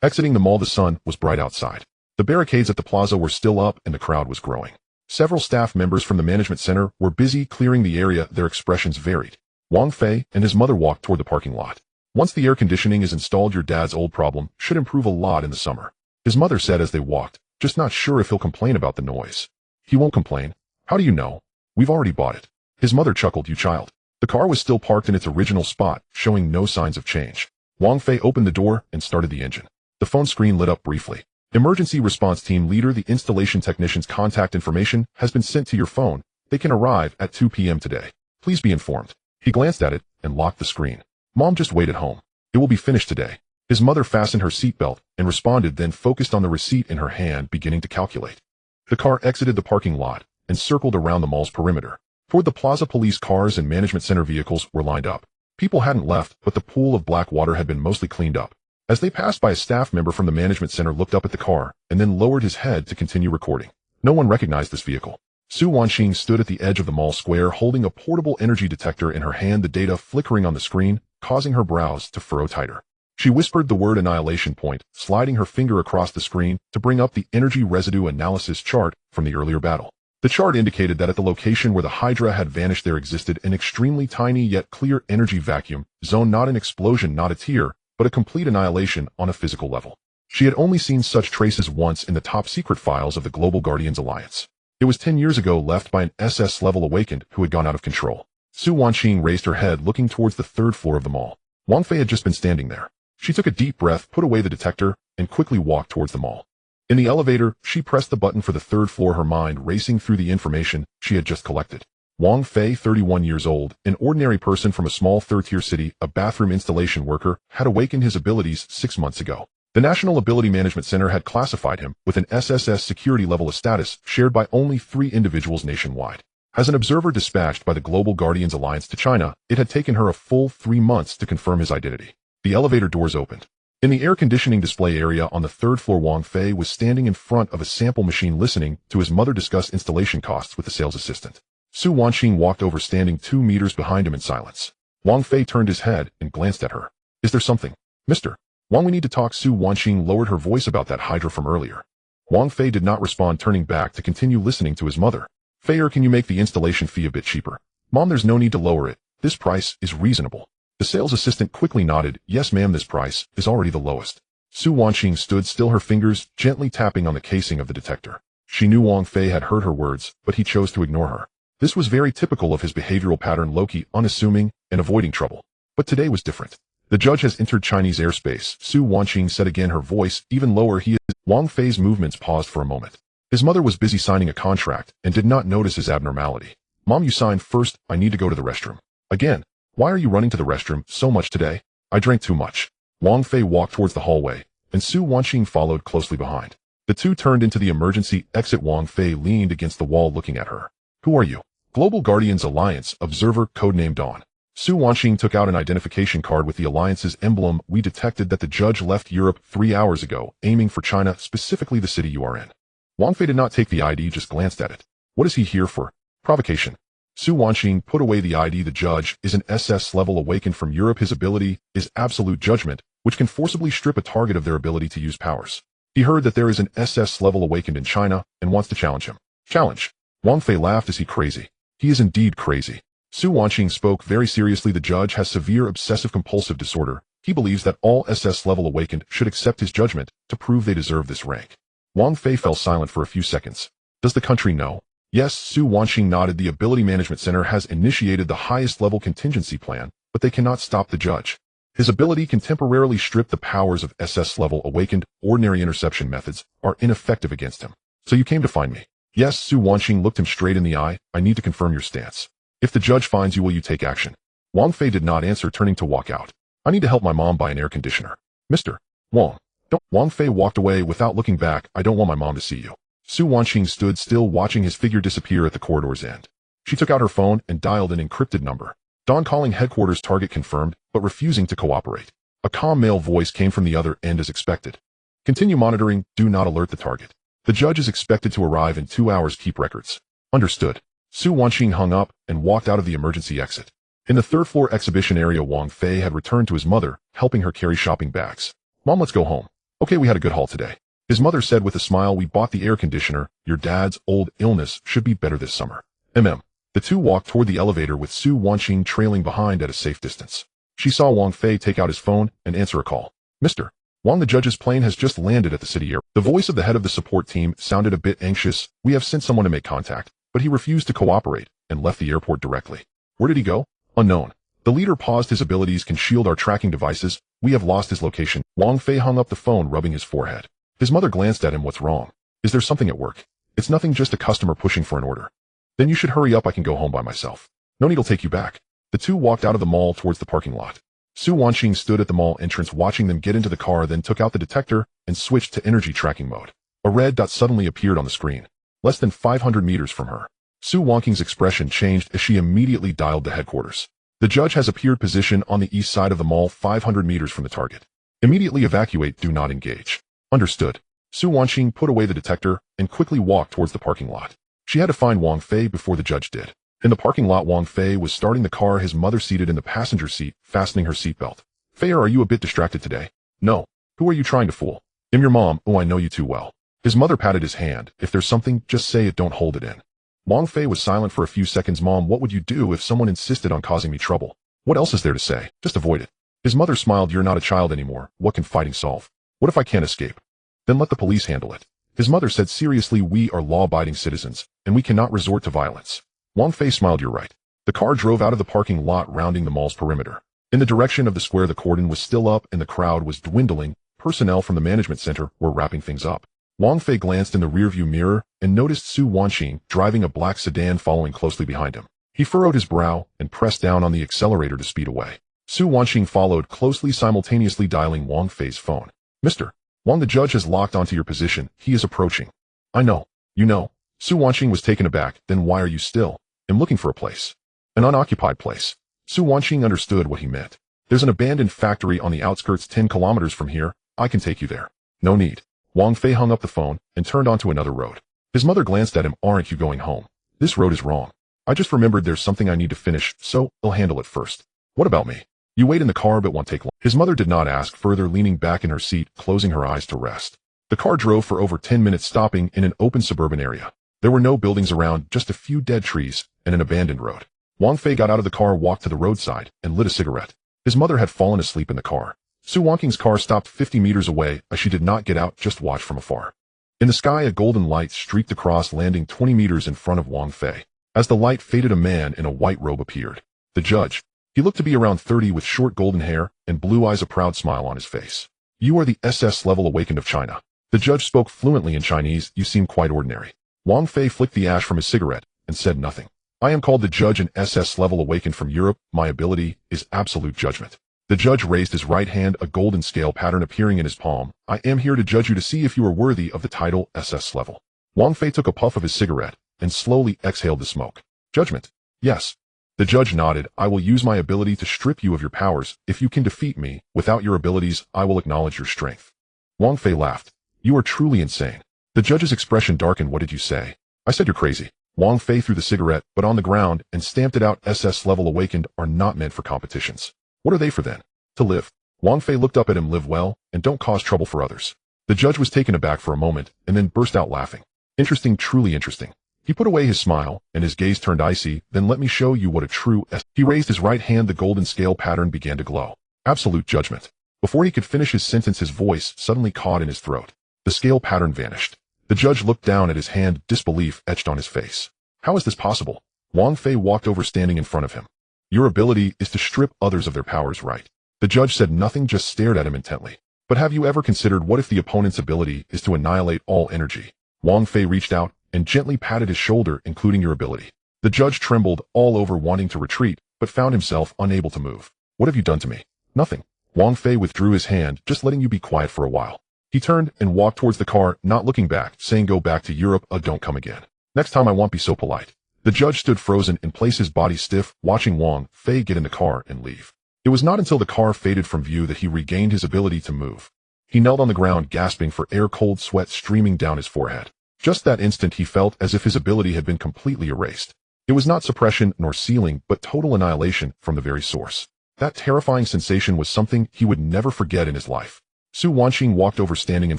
Exiting the mall, the sun was bright outside. The barricades at the plaza were still up and the crowd was growing. Several staff members from the management center were busy clearing the area. Their expressions varied. Wang Fei and his mother walked toward the parking lot. "Once the air conditioning is installed, your dad's old problem should improve a lot in the summer," his mother said as they walked, "just not sure if he'll complain about the noise." "He won't complain." "How do you know?" "We've already bought it." His mother chuckled. "You child." The car was still parked in its original spot, showing no signs of change. Wang Fei opened the door and started the engine. The phone screen lit up briefly. "Emergency response team leader, the installation technician's contact information has been sent to your phone. They can arrive at 2 p.m. today. Please be informed." He glanced at it and locked the screen. "Mom, just wait at home. It will be finished today." His mother fastened her seatbelt and responded, then focused on the receipt in her hand, beginning to calculate. The car exited the parking lot and circled around the mall's perimeter. Toward the plaza, police cars and management center vehicles were lined up. People hadn't left, but the pool of black water had been mostly cleaned up. As they passed by, a staff member from the management center looked up at the car and then lowered his head to continue recording. No one recognized this vehicle. Su Wanxing stood at the edge of the mall square holding a portable energy detector in her hand, the data flickering on the screen, causing her brows to furrow tighter. She whispered the word Annihilation, sliding her finger across the screen to bring up the energy residue analysis chart from the earlier battle. The chart indicated that at the location where the Hydra had vanished there existed an extremely tiny yet clear energy vacuum zone, not an explosion, not a tear, but a complete annihilation on a physical level. She had only seen such traces once in the top-secret files of the Global Guardians Alliance. It was 10 years ago, left by an SS-level awakened who had gone out of control. Su Wanxing raised her head, looking towards the third floor of the mall. Wang Fei had just been standing there. She took a deep breath, put away the detector, and quickly walked towards the mall. In the elevator, she pressed the button for the third floor, her mind racing through the information she had just collected. Wang Fei, 31 years old, an ordinary person from a small third-tier city, a bathroom installation worker, had awakened his abilities 6 months ago. The National Ability Management Center had classified him with an SSS security level, a status shared by only 3 individuals nationwide. As an observer dispatched by the Global Guardians Alliance to China, it had taken her a full 3 months to confirm his identity. The elevator doors opened. In the air conditioning display area on the third floor, Wang Fei was standing in front of a sample machine listening to his mother discuss installation costs with the sales assistant. Su Wanxing walked over, standing 2 meters behind him in silence. Wang Fei turned his head and glanced at her. "Is there something, Mr. Wang, we need to talk?" Su Wanxing lowered her voice. "About that Hydra from earlier." Wang Fei did not respond, turning back to continue listening to his mother. "Fei, can you make the installation fee a bit cheaper?" "Mom, there's no need to lower it. This price is reasonable." The sales assistant quickly nodded. "Yes, ma'am, this price is already the lowest." Su Wanxing stood still, her fingers gently tapping on the casing of the detector. She knew Wang Fei had heard her words, but he chose to ignore her. This was very typical of his behavioral pattern, low-key, unassuming, and avoiding trouble. But today was different. "The judge has entered Chinese airspace," Su Wanxing said again, her voice even lower. Wang Fei's movements paused for a moment. His mother was busy signing a contract and did not notice his abnormality. "Mom, you sign first. I need to go to the restroom." "Again? Why are you running to the restroom so much today?" "I drank too much." Wang Fei walked towards the hallway, and Su Wanxing followed closely behind. The two turned into the emergency exit. Wang Fei leaned against the wall looking at her. "Who are you?" "Global Guardians Alliance, Observer, codename Dawn." Su Wanxing took out an identification card with the Alliance's emblem. "We detected that the judge left Europe 3 hours ago, aiming for China, specifically the city you are in." Wang Fei did not take the ID, just glanced at it. "What is he here for?" "Provocation." Su Wanxing put away the ID. "The judge is an SS-level awakened from Europe. His ability is absolute judgment, which can forcibly strip a target of their ability to use powers. He heard that there is an SS-level awakened in China and wants to challenge him." "Challenge?" Wang Fei laughed. "Is he crazy?" "He is indeed crazy." Su Wanxing spoke very seriously. "The judge has severe obsessive-compulsive disorder. He believes that all SS-level awakened should accept his judgment to prove they deserve this rank." Wang Fei fell silent for a few seconds. "Does the country know?" "Yes," Su Wanxing nodded. "The Ability Management Center has initiated the highest-level contingency plan, but they cannot stop the judge. His ability can temporarily strip the powers of SS-level awakened. Ordinary interception methods are ineffective against him." "So you came to find me?" "Yes." Su Wanxing looked him straight in the eye. "I need to confirm your stance. If the judge finds you, will you take action?" Wang Fei did not answer, turning to walk out. I need to help my mom buy an air conditioner. Mr. Wang. Don't. Wang Fei walked away without looking back. I don't want my mom to see you. Su Wanqing stood still, watching his figure disappear at the corridor's end. She took out her phone and dialed an encrypted number. Don calling headquarters, target confirmed, but refusing to cooperate. A calm male voice came from the other end as expected. Continue monitoring, do not alert the target. The judge is expected to arrive in 2 hours, keep records. Understood. Su Wanqing hung up and walked out of the emergency exit. In the third-floor exhibition area, Wang Fei had returned to his mother, helping her carry shopping bags. Mom, let's go home. Okay, we had a good haul today. His mother said with a smile, we bought the air conditioner. Your dad's old illness should be better this summer. The two walked toward the elevator with Su Wanqing trailing behind at a safe distance. She saw Wang Fei take out his phone and answer a call. Mr. Wang, the judge's plane has just landed at the city airport. The voice of the head of the support team sounded a bit anxious. We have sent someone to make contact, but he refused to cooperate and left the airport directly. Where did he go? Unknown. The leader paused. His abilities can shield our tracking devices. We have lost his location. Wang Fei hung up the phone, rubbing his forehead. His mother glanced at him. What's wrong? Is there something at work? It's nothing, just a customer pushing for an order. Then you should hurry up. I can go home by myself. No need, I'll take you back. The two walked out of the mall towards the parking lot. Su Wanqing stood at the mall entrance watching them get into the car, then took out the detector and switched to energy tracking mode. A red dot suddenly appeared on the screen, less than 500 meters from her. Su Wanqing's expression changed as she immediately dialed the headquarters. The judge has appeared, position on the east side of the mall, 500 meters from the target. Immediately evacuate, do not engage. Understood. Su Wanqing put away the detector and quickly walked towards the parking lot. She had to find Wang Fei before the judge did. In the parking lot, Wang Fei was starting the car, his mother seated in the passenger seat, fastening her seatbelt. Fei, are you a bit distracted today? No. Who are you trying to fool? I'm your mom. Oh, I know you too well. His mother patted his hand. If there's something, just say it, don't hold it in. Wang Fei was silent for a few seconds. Mom, what would you do if someone insisted on causing me trouble? What else is there to say? Just avoid it. His mother smiled. You're not a child anymore. What can fighting solve? What if I can't escape? Then let the police handle it. His mother said seriously, we are law-abiding citizens, and we cannot resort to violence. Wang Fei smiled. You're right. The car drove out of the parking lot, rounding the mall's perimeter. In the direction of the square, the cordon was still up and the crowd was dwindling. Personnel from the management center were wrapping things up. Wang Fei glanced in the rearview mirror and noticed Su Wanqing driving a black sedan following closely behind him. He furrowed his brow and pressed down on the accelerator to speed away. Su Wanqing followed closely, simultaneously dialing Wang Fei's phone. Mr. Wang, the judge has locked onto your position. He is approaching. I know. You know. Su Wanqing was taken aback. Then why are you still? I'm looking for a place. An unoccupied place. Su Wanqing understood what he meant. There's an abandoned factory on the outskirts 10 kilometers from here. I can take you there. No need. Wang Fei hung up the phone and turned onto another road. His mother glanced at him. Aren't you going home? This road is wrong. I just remembered there's something I need to finish, so I'll handle it first. What about me? You wait in the car, but won't take long. His mother did not ask further, leaning back in her seat, closing her eyes to rest. The car drove for over 10 minutes, stopping in an open suburban area. There were no buildings around, just a few dead trees and an abandoned road. Wang Fei got out of the car, walked to the roadside, and lit a cigarette. His mother had fallen asleep in the car. Su Wanqing's car stopped 50 meters away as she did not get out, just watched from afar. In the sky, a golden light streaked across, landing 20 meters in front of Wang Fei. As the light faded, a man in a white robe appeared. The judge. He looked to be around 30 with short golden hair and blue eyes, a proud smile on his face. You are the SS-level awakened of China. The judge spoke fluently in Chinese. You seem quite ordinary. Wang Fei flicked the ash from his cigarette and said nothing. I am called the judge, an SS-level awakened from Europe. My ability is absolute judgment. The judge raised his right hand, a golden scale pattern appearing in his palm. I am here to judge you, to see if you are worthy of the title SS level. Wang Fei took a puff of his cigarette and slowly exhaled the smoke. Judgment? Yes. The judge nodded. I will use my ability to strip you of your powers. If you can defeat me without your abilities, I will acknowledge your strength. Wang Fei laughed. You are truly insane. The judge's expression darkened. What did you say? I said you're crazy. Wang Fei threw the cigarette, but on the ground, and stamped it out. SS level awakened are not meant for competitions. What are they for then? To live. Wang Fei looked up at him. Live well, and don't cause trouble for others. The judge was taken aback for a moment, and then burst out laughing. Interesting, truly interesting. He put away his smile, and his gaze turned icy. Then let me show you what a true He raised his right hand. The golden scale pattern began to glow. Absolute judgment. Before he could finish his sentence, his voice suddenly caught in his throat. The scale pattern vanished. The judge looked down at his hand, disbelief etched on his face. How is this possible? Wang Fei walked over, standing in front of him. Your ability is to strip others of their powers, right? The judge said nothing, just stared at him intently. But have you ever considered what if the opponent's ability is to annihilate all energy? Wang Fei reached out and gently patted his shoulder, including your ability. The judge trembled all over, wanting to retreat, but found himself unable to move. What have you done to me? Nothing. Wang Fei withdrew his hand, just letting you be quiet for a while. He turned and walked towards the car, not looking back, saying go back to Europe, don't come again. Next time I won't be so polite. The judge stood frozen in place, his body stiff, watching Wang Fei get in the car and leave. It was not until the car faded from view that he regained his ability to move. He knelt on the ground, gasping for air, cold sweat streaming down his forehead. Just that instant he felt as if his ability had been completely erased. It was not suppression nor sealing, but total annihilation from the very source. That terrifying sensation was something he would never forget in his life. Su Wanqing walked over, standing in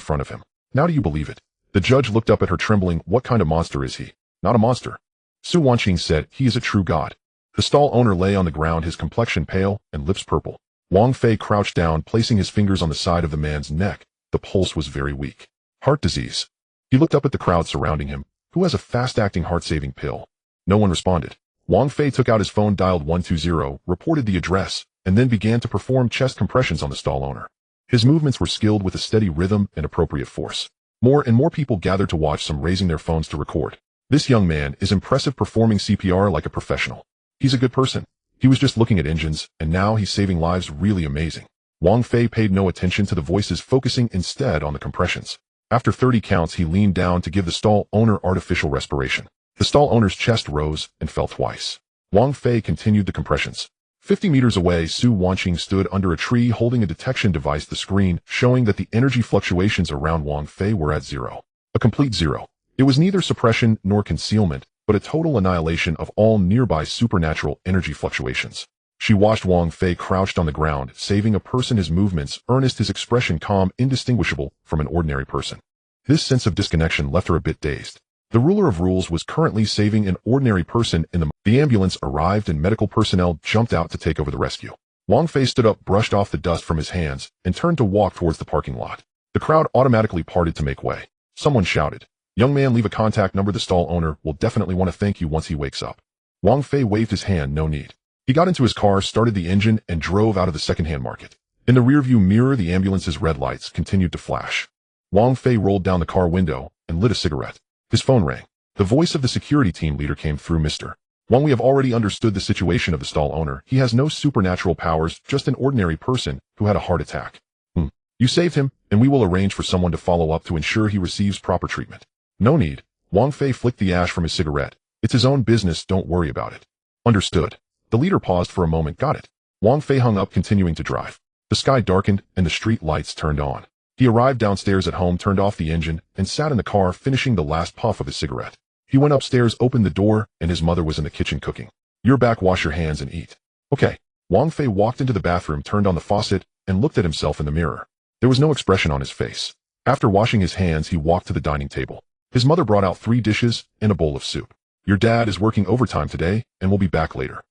front of him. Now do you believe it? The judge looked up at her, trembling. What kind of monster is he? Not a monster. Su Wanqing said, he is a true god. The stall owner lay on the ground, his complexion pale and lips purple. Wang Fei crouched down, placing his fingers on the side of the man's neck. The pulse was very weak. Heart disease. He looked up at the crowd surrounding him. Who has a fast-acting heart-saving pill? No one responded. Wang Fei took out his phone, dialed 120, reported the address, and then began to perform chest compressions on the stall owner. His movements were skilled with a steady rhythm and appropriate force. More and more people gathered to watch, some raising their phones to record. This young man is impressive, performing CPR like a professional. He's a good person. He was just looking at engines, and now he's saving lives. Really amazing. Wang Fei paid no attention to the voices, focusing instead on the compressions. After 30 counts, he leaned down to give the stall owner artificial respiration. The stall owner's chest rose and fell twice. Wang Fei continued the compressions. 50 meters away, Su Wanqing stood under a tree holding a detection device, the screen showing that the energy fluctuations around Wang Fei were at zero. A complete zero. It was neither suppression nor concealment, but a total annihilation of all nearby supernatural energy fluctuations. She watched Wang Fei crouched on the ground, saving a person, his movements earnest, his expression calm, indistinguishable from an ordinary person. This sense of disconnection left her a bit dazed. The ruler of rules was currently saving an ordinary person in the ambulance arrived and medical personnel jumped out to take over the rescue. Wang Fei stood up, brushed off the dust from his hands, and turned to walk towards the parking lot. The crowd automatically parted to make way. Someone shouted, "Young man, leave a contact number. The stall owner will definitely want to thank you once he wakes up." Wang Fei waved his hand, no need. He got into his car, started the engine, and drove out of the secondhand market. In the rearview mirror, the ambulance's red lights continued to flash. Wang Fei rolled down the car window and lit a cigarette. His phone rang. The voice of the security team leader came through. "Mr. Wang, we have already understood the situation of the stall owner. He has no supernatural powers, just an ordinary person who had a heart attack. You saved him, and we will arrange for someone to follow up to ensure he receives proper treatment." "No need." Wang Fei flicked the ash from his cigarette. "It's his own business, don't worry about it." "Understood." The leader paused for a moment. "Got it." Wang Fei hung up, continuing to drive. The sky darkened, and the street lights turned on. He arrived downstairs at home, turned off the engine, and sat in the car, finishing the last puff of his cigarette. He went upstairs, opened the door, and his mother was in the kitchen cooking. "You're back, wash your hands and eat." "Okay." Wang Fei walked into the bathroom, turned on the faucet, and looked at himself in the mirror. There was no expression on his face. After washing his hands, he walked to the dining table. His mother brought out 3 dishes and a bowl of soup. "Your dad is working overtime today, and will be back later."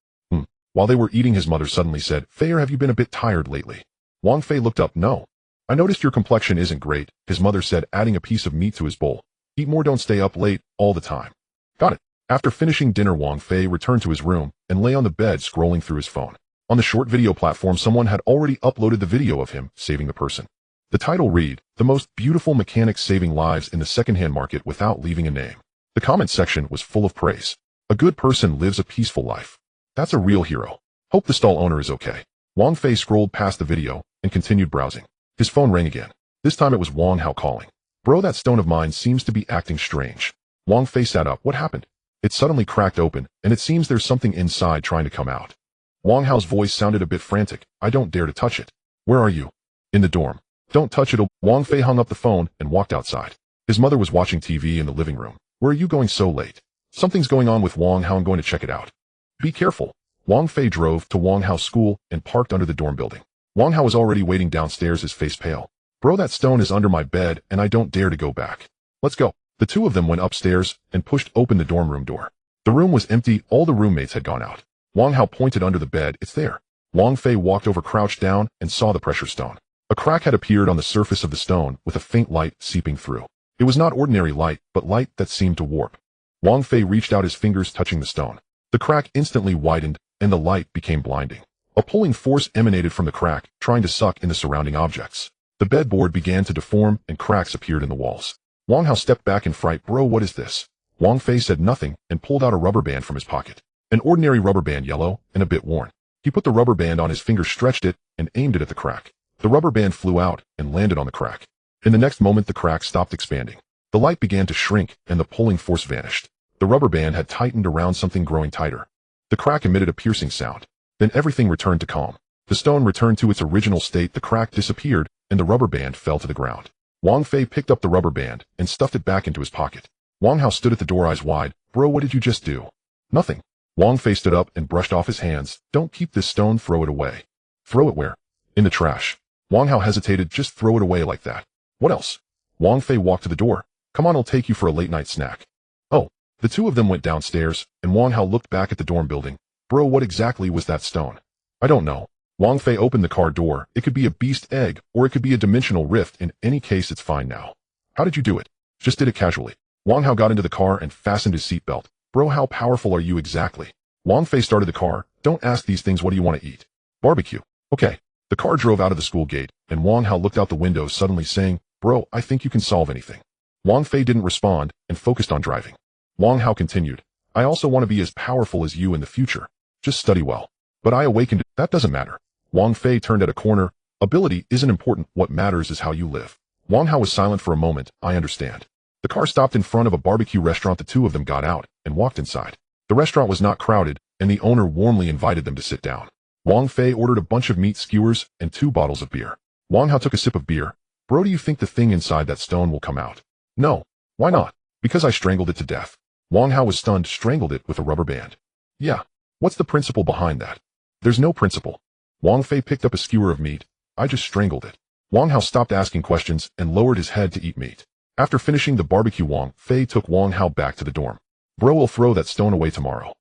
While they were eating, his mother suddenly said, "Fei, have you been a bit tired lately?" Wang Fei looked up. "No. I noticed your complexion isn't great," his mother said, adding a piece of meat to his bowl. "Eat more, don't stay up late all the time." "Got it." After finishing dinner, Wang Fei returned to his room and lay on the bed, scrolling through his phone. On the short video platform, someone had already uploaded the video of him saving the person. The title read, "The most beautiful mechanic saving lives in the secondhand market without leaving a name." The comment section was full of praise. "A good person lives a peaceful life. That's a real hero. Hope the stall owner is okay." Wang Fei scrolled past the video and continued browsing. His phone rang again. This time it was Wang Hao calling. "Bro, that stone of mine seems to be acting strange." Wang Fei sat up. "What happened?" It suddenly cracked open, and it seems there's something inside trying to come out. Wang Hao's voice sounded a bit frantic. "I don't dare to touch it." "Where are you?" "In the dorm." "Don't touch it." Wang Fei hung up the phone and walked outside. His mother was watching TV in the living room. "Where are you going so late?" "Something's going on with Wang Hao. I'm going to check it out." "Be careful." Wang Fei drove to Wang Hao's school and parked under the dorm building. Wang Hao was already waiting downstairs, his face pale. "Bro, that stone is under my bed, and I don't dare to go back." "Let's go." The two of them went upstairs and pushed open the dorm room door. The room was empty. All the roommates had gone out. Wang Hao pointed under the bed. "It's there." Wang Fei walked over, crouched down, and saw the pressure stone. A crack had appeared on the surface of the stone, with a faint light seeping through. It was not ordinary light, but light that seemed to warp. Wang Fei reached out, his fingers touching the stone. The crack instantly widened, and the light became blinding. A pulling force emanated from the crack, trying to suck in the surrounding objects. The bedboard began to deform, and cracks appeared in the walls. Wang Hao stepped back in fright. "Bro, what is this?" Wang Fei said nothing, and pulled out a rubber band from his pocket. An ordinary rubber band, yellow and a bit worn. He put the rubber band on his finger, stretched it, and aimed it at the crack. The rubber band flew out and landed on the crack. In the next moment, the crack stopped expanding. The light began to shrink, and the pulling force vanished. The rubber band had tightened around something, growing tighter. The crack emitted a piercing sound. Then everything returned to calm. The stone returned to its original state, the crack disappeared, and the rubber band fell to the ground. Wang Fei picked up the rubber band and stuffed it back into his pocket. Wang Hao stood at the door, eyes wide. Bro, what did you just do? Nothing. Wang Fei stood up and brushed off his hands. Don't keep this stone, throw it away. Throw it where? In the trash. Wang Hao hesitated. Just throw it away like that. What else? Wang Fei walked to the door. Come on, I'll take you for a late night snack. Oh. The two of them went downstairs, and Wang Hao looked back at the dorm building. Bro, what exactly was that stone? I don't know. Wang Fei opened the car door. It could be a beast egg, or it could be a dimensional rift. In any case, it's fine now. How did you do it? Just did it casually. Wang Hao got into the car and fastened his seatbelt. Bro, how powerful are you exactly? Wang Fei started the car. Don't ask these things. What do you want to eat? Barbecue. Okay. The car drove out of the school gate, and Wang Hao looked out the window, suddenly saying, Bro, I think you can solve anything. Wang Fei didn't respond and focused on driving. Wang Hao continued, I also want to be as powerful as you in the future. Just study well. But I awakened. That doesn't matter. Wang Fei turned at a corner. Ability isn't important. What matters is how you live. Wang Hao was silent for a moment. I understand. The car stopped in front of a barbecue restaurant. The two of them got out and walked inside. The restaurant was not crowded, and the owner warmly invited them to sit down. Wang Fei ordered a bunch of meat skewers and 2 bottles of beer. Wang Hao took a sip of beer. Bro, do you think the thing inside that stone will come out? No. Why not? Because I strangled it to death. Wang Hao was stunned. Strangled it with a rubber band. Yeah. What's the principle behind that? There's no principle. Wang Fei picked up a skewer of meat. I just strangled it. Wang Hao stopped asking questions and lowered his head to eat meat. After finishing the barbecue, Wang Fei took Wang Hao back to the dorm. Bro, will throw that stone away tomorrow.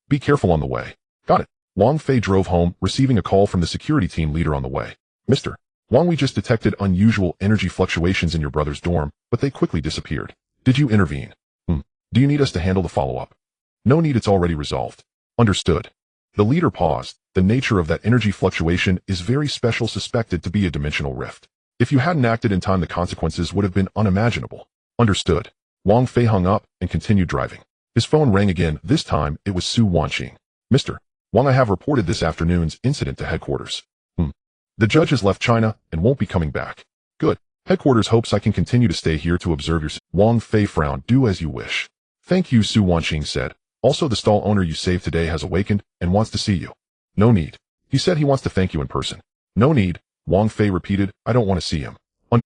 Be careful on the way. Got it. Wang Fei drove home, receiving a call from the security team leader on the way. Mr. Wang, we just detected unusual energy fluctuations in your brother's dorm, but they quickly disappeared. Did you intervene? Do you need us to handle the follow-up? No need, it's already resolved. Understood. The leader paused. The nature of that energy fluctuation is very special, suspected to be a dimensional rift. If you hadn't acted in time, the consequences would have been unimaginable. Understood. Wang Fei hung up and continued driving. His phone rang again. This time, it was Su Wanqing. Mr. Wang, I have reported this afternoon's incident to headquarters. The judge has left China and won't be coming back. Good. Headquarters hopes I can continue to stay here to observe your... Wang Fei frowned. Do as you wish. Thank you, Su Wanqing said. Also, the stall owner you saved today has awakened and wants to see you. No need. He said he wants to thank you in person. No need, Wang Fei repeated. I don't want to see him.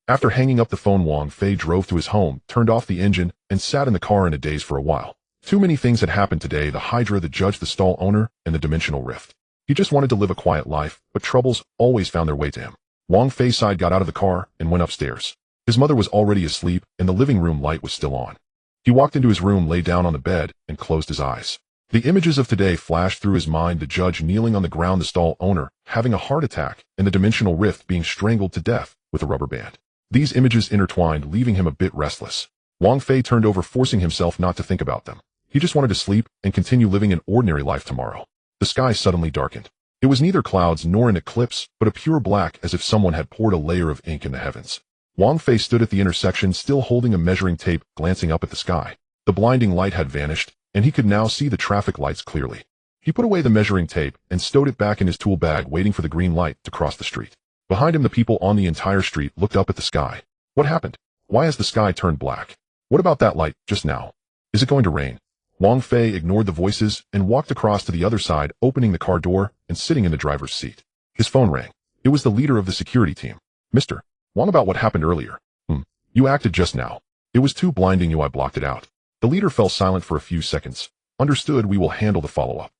After hanging up the phone, Wang Fei drove to his home, turned off the engine, and sat in the car in a daze for a while. Too many things had happened today: the Hydra, the judge, the stall owner, and the dimensional rift. He just wanted to live a quiet life, but troubles always found their way to him. Wang Fei sighed, got out of the car, and went upstairs. His mother was already asleep, and the living room light was still on. He walked into his room, lay down on the bed, and closed his eyes. The images of today flashed through his mind: the judge kneeling on the ground, the stall owner having a heart attack, and the dimensional rift being strangled to death with a rubber band. These images intertwined, leaving him a bit restless. Wang Fei turned over, forcing himself not to think about them. He just wanted to sleep and continue living an ordinary life tomorrow. The sky suddenly darkened. It was neither clouds nor an eclipse, but a pure black, as if someone had poured a layer of ink in the heavens. Wang Fei stood at the intersection, still holding a measuring tape, glancing up at the sky. The blinding light had vanished, and he could now see the traffic lights clearly. He put away the measuring tape and stowed it back in his tool bag, waiting for the green light to cross the street. Behind him, the people on the entire street looked up at the sky. What happened? Why has the sky turned black? What about that light just now? Is it going to rain? Wang Fei ignored the voices and walked across to the other side, opening the car door and sitting in the driver's seat. His phone rang. It was the leader of the security team. Mr. Wang, about what happened earlier. You acted just now. It was too blinding you. I blocked it out. The leader fell silent for a few seconds. Understood, we will handle the follow-up.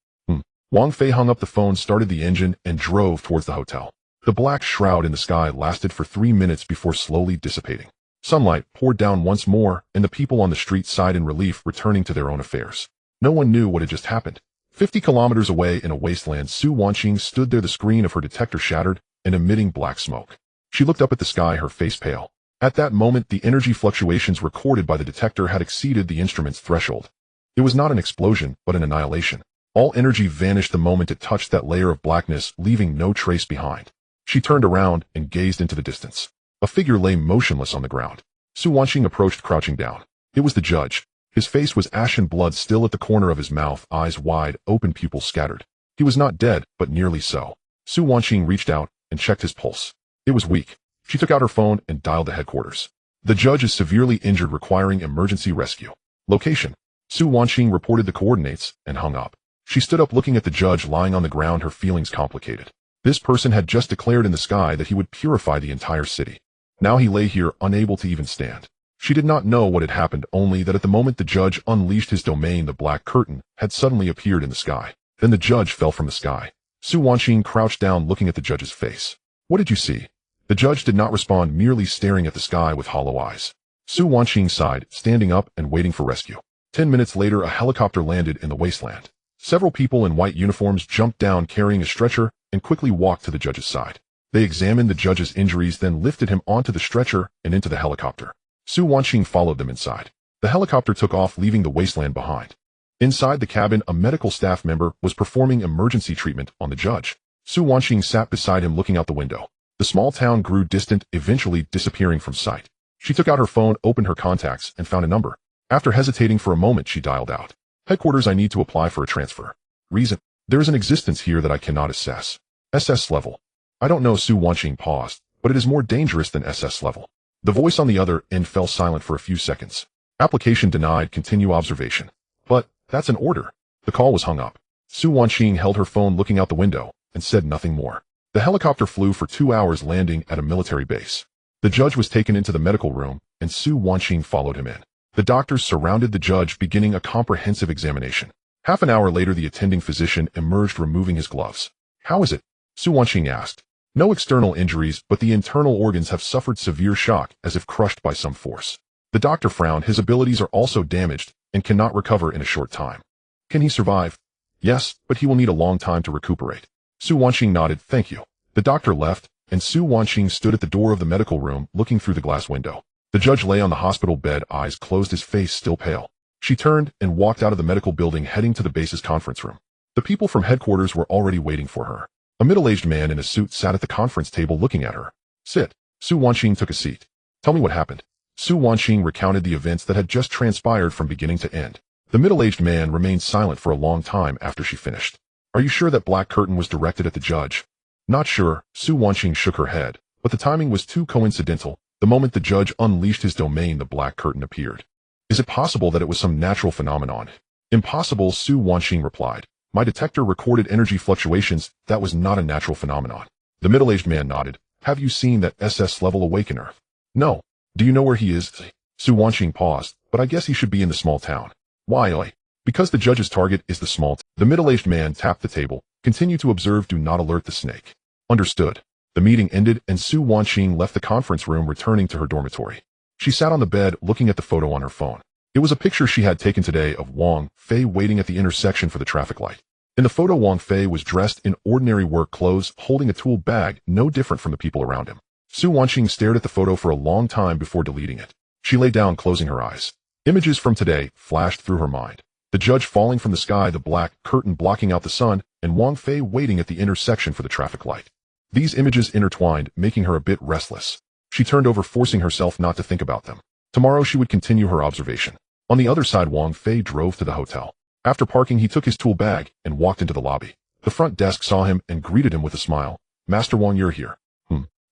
Wang Fei hung up the phone, started the engine, and drove towards the hotel. The black shroud in the sky lasted for 3 minutes before slowly dissipating. Sunlight poured down once more, and the people on the street sighed in relief, returning to their own affairs. No one knew what had just happened. 50 kilometers away in a wasteland, Su Wanqing stood there, the screen of her detector shattered and emitting black smoke. She looked up at the sky, her face pale. At that moment, the energy fluctuations recorded by the detector had exceeded the instrument's threshold. It was not an explosion, but an annihilation. All energy vanished the moment it touched that layer of blackness, leaving no trace behind. She turned around and gazed into the distance. A figure lay motionless on the ground. Su Wanqing approached, crouching down. It was the judge. His face was ashen, blood still at the corner of his mouth, eyes wide open, pupils scattered. He was not dead, but nearly so. Su Wanqing reached out and checked his pulse. It was weak. She took out her phone and dialed the headquarters. The judge is severely injured, requiring emergency rescue. Location. Su Wanqing reported the coordinates and hung up. She stood up, looking at the judge lying on the ground, her feelings complicated. This person had just declared in the sky that he would purify the entire city. Now he lay here, unable to even stand. She did not know what had happened, only that at the moment the judge unleashed his domain, the black curtain had suddenly appeared in the sky. Then the judge fell from the sky. Su Wanqing crouched down, looking at the judge's face. What did you see? The judge did not respond, merely staring at the sky with hollow eyes. Su Wanqing sighed, standing up and waiting for rescue. 10 minutes later, a helicopter landed in the wasteland. Several people in white uniforms jumped down carrying a stretcher and quickly walked to the judge's side. They examined the judge's injuries, then lifted him onto the stretcher and into the helicopter. Su Wanqing followed them inside. The helicopter took off, leaving the wasteland behind. Inside the cabin, a medical staff member was performing emergency treatment on the judge. Su Wanqing sat beside him, looking out the window. The small town grew distant, eventually disappearing from sight. She took out her phone, opened her contacts, and found a number. After hesitating for a moment, she dialed out. Headquarters, I need to apply for a transfer. Reason. There is an existence here that I cannot assess. SS level. I don't know. Su Wanqing paused, but it is more dangerous than SS level. The voice on the other end fell silent for a few seconds. Application denied, continue observation. But, that's an order. The call was hung up. Su Wanqing held her phone, looking out the window, and said nothing more. The helicopter flew for 2 hours, landing at a military base. The judge was taken into the medical room, and Su Wanqing followed him in. The doctors surrounded the judge, beginning a comprehensive examination. Half an hour later, the attending physician emerged, removing his gloves. How is it? Su Wanqing asked. No external injuries, but the internal organs have suffered severe shock, as if crushed by some force. The doctor frowned. His abilities are also damaged and cannot recover in a short time. Can he survive? Yes, but he will need a long time to recuperate. Su Wanqing nodded. Thank you. The doctor left, and Su Wanqing stood at the door of the medical room, looking through the glass window. The judge lay on the hospital bed, eyes closed, his face still pale. She turned and walked out of the medical building, heading to the base's conference room. The people from headquarters were already waiting for her. A middle-aged man in a suit sat at the conference table, looking at her. Sit. Su Wanqing took a seat. Tell me what happened. Su Wanqing recounted the events that had just transpired from beginning to end. The middle-aged man remained silent for a long time after she finished. Are you sure that black curtain was directed at the judge? Not sure. Su Wanqing shook her head, but the timing was too coincidental. The moment the judge unleashed his domain, the black curtain appeared. Is it possible that it was some natural phenomenon? Impossible, Su Wanqing replied. My detector recorded energy fluctuations. That was not a natural phenomenon. The middle-aged man nodded. Have you seen that SS level awakener? No. Do you know where he is? Su Wanqing paused, but I guess he should be in the small town. Why? Because the judge's target is the small town. The middle-aged man tapped the table. Continue to observe. Do not alert the snake. Understood. The meeting ended, and Su Wanqing left the conference room, returning to her dormitory. She sat on the bed, looking at the photo on her phone. It was a picture she had taken today of Wang Fei waiting at the intersection for the traffic light. In the photo, Wang Fei was dressed in ordinary work clothes, holding a tool bag, no different from the people around him. Su Wanqing stared at the photo for a long time before deleting it. She lay down, closing her eyes. Images from today flashed through her mind. The judge falling from the sky, the black curtain blocking out the sun, and Wang Fei waiting at the intersection for the traffic light. These images intertwined, making her a bit restless. She turned over, forcing herself not to think about them. Tomorrow she would continue her observation. On the other side, Wang Fei drove to the hotel. After parking, he took his tool bag and walked into the lobby. The front desk saw him and greeted him with a smile. Master Wang, you're here.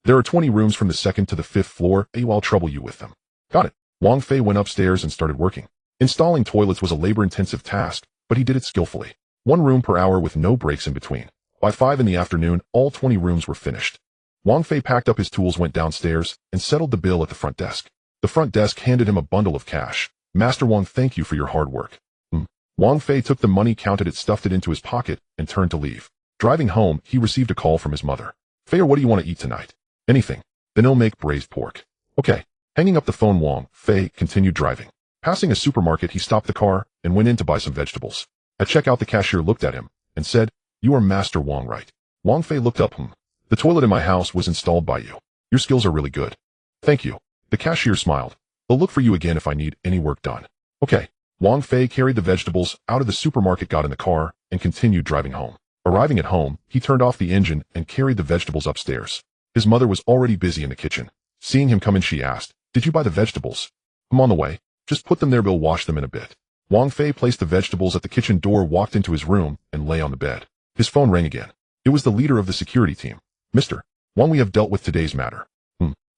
There are 20 rooms from the 2nd to the 5th floor. I'll trouble you with them. Got it. Wang Fei went upstairs and started working. Installing toilets was a labor-intensive task, but he did it skillfully. 1 room per hour with no breaks in between. By 5 in the afternoon, all 20 rooms were finished. Wang Fei packed up his tools, went downstairs, and settled the bill at the front desk. The front desk handed him a bundle of cash. Master Wang, thank you for your hard work. Wang Fei took the money, counted it, stuffed it into his pocket, and turned to leave. Driving home, he received a call from his mother. Fei, what do you want to eat tonight? Anything. Then I'll make braised pork. Okay. Hanging up the phone, Wang Fei continued driving. Passing a supermarket, he stopped the car and went in to buy some vegetables. At checkout, the cashier looked at him and said, You are Master Wang, right? Wang Fei looked up. The toilet in my house was installed by you. Your skills are really good. Thank you. The cashier smiled. I'll look for you again if I need any work done. Okay. Wang Fei carried the vegetables out of the supermarket, got in the car, and continued driving home. Arriving at home, he turned off the engine and carried the vegetables upstairs. His mother was already busy in the kitchen. Seeing him come in, she asked, Did you buy the vegetables? I'm on the way. Just put them there, we'll wash them in a bit. Wang Fei placed the vegetables at the kitchen door, walked into his room, and lay on the bed. His phone rang again. It was the leader of the security team. Mr. Wang, we have dealt with today's matter.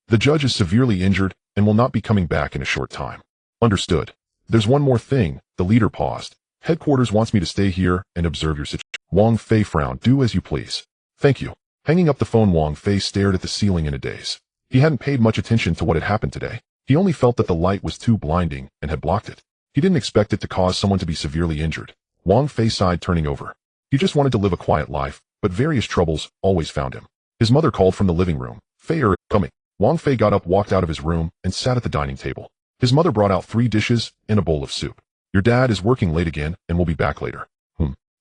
The judge is severely injured and will not be coming back in a short time. Understood. There's one more thing. The leader paused. Headquarters wants me to stay here and observe your situation. Wang Fei frowned. Do as you please. Thank you. Hanging up the phone, Wang Fei stared at the ceiling in a daze. He hadn't paid much attention to what had happened today. He only felt that the light was too blinding and had blocked it. He didn't expect it to cause someone to be severely injured. Wang Fei sighed, turning over. He just wanted to live a quiet life, but various troubles always found him. His mother called from the living room. Fei, coming. Wang Fei got up, walked out of his room, and sat at the dining table. His mother brought out 3 dishes and a bowl of soup. Your dad is working late again and will be back later.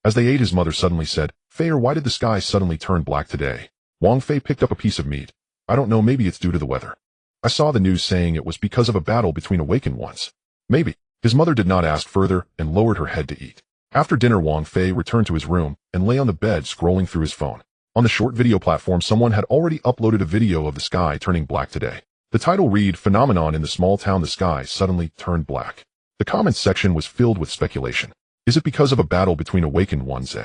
As they ate, his mother suddenly said, Fei, why did the sky suddenly turn black today? Wang Fei picked up a piece of meat. I don't know, maybe it's due to the weather. I saw the news saying it was because of a battle between awakened ones. Maybe. His mother did not ask further and lowered her head to eat. After dinner, Wang Fei returned to his room and lay on the bed scrolling through his phone. On the short video platform, someone had already uploaded a video of the sky turning black today. The title read, Phenomenon in the small town, the sky suddenly turned black. The comments section was filled with speculation. Is it because of a battle between awakened ones?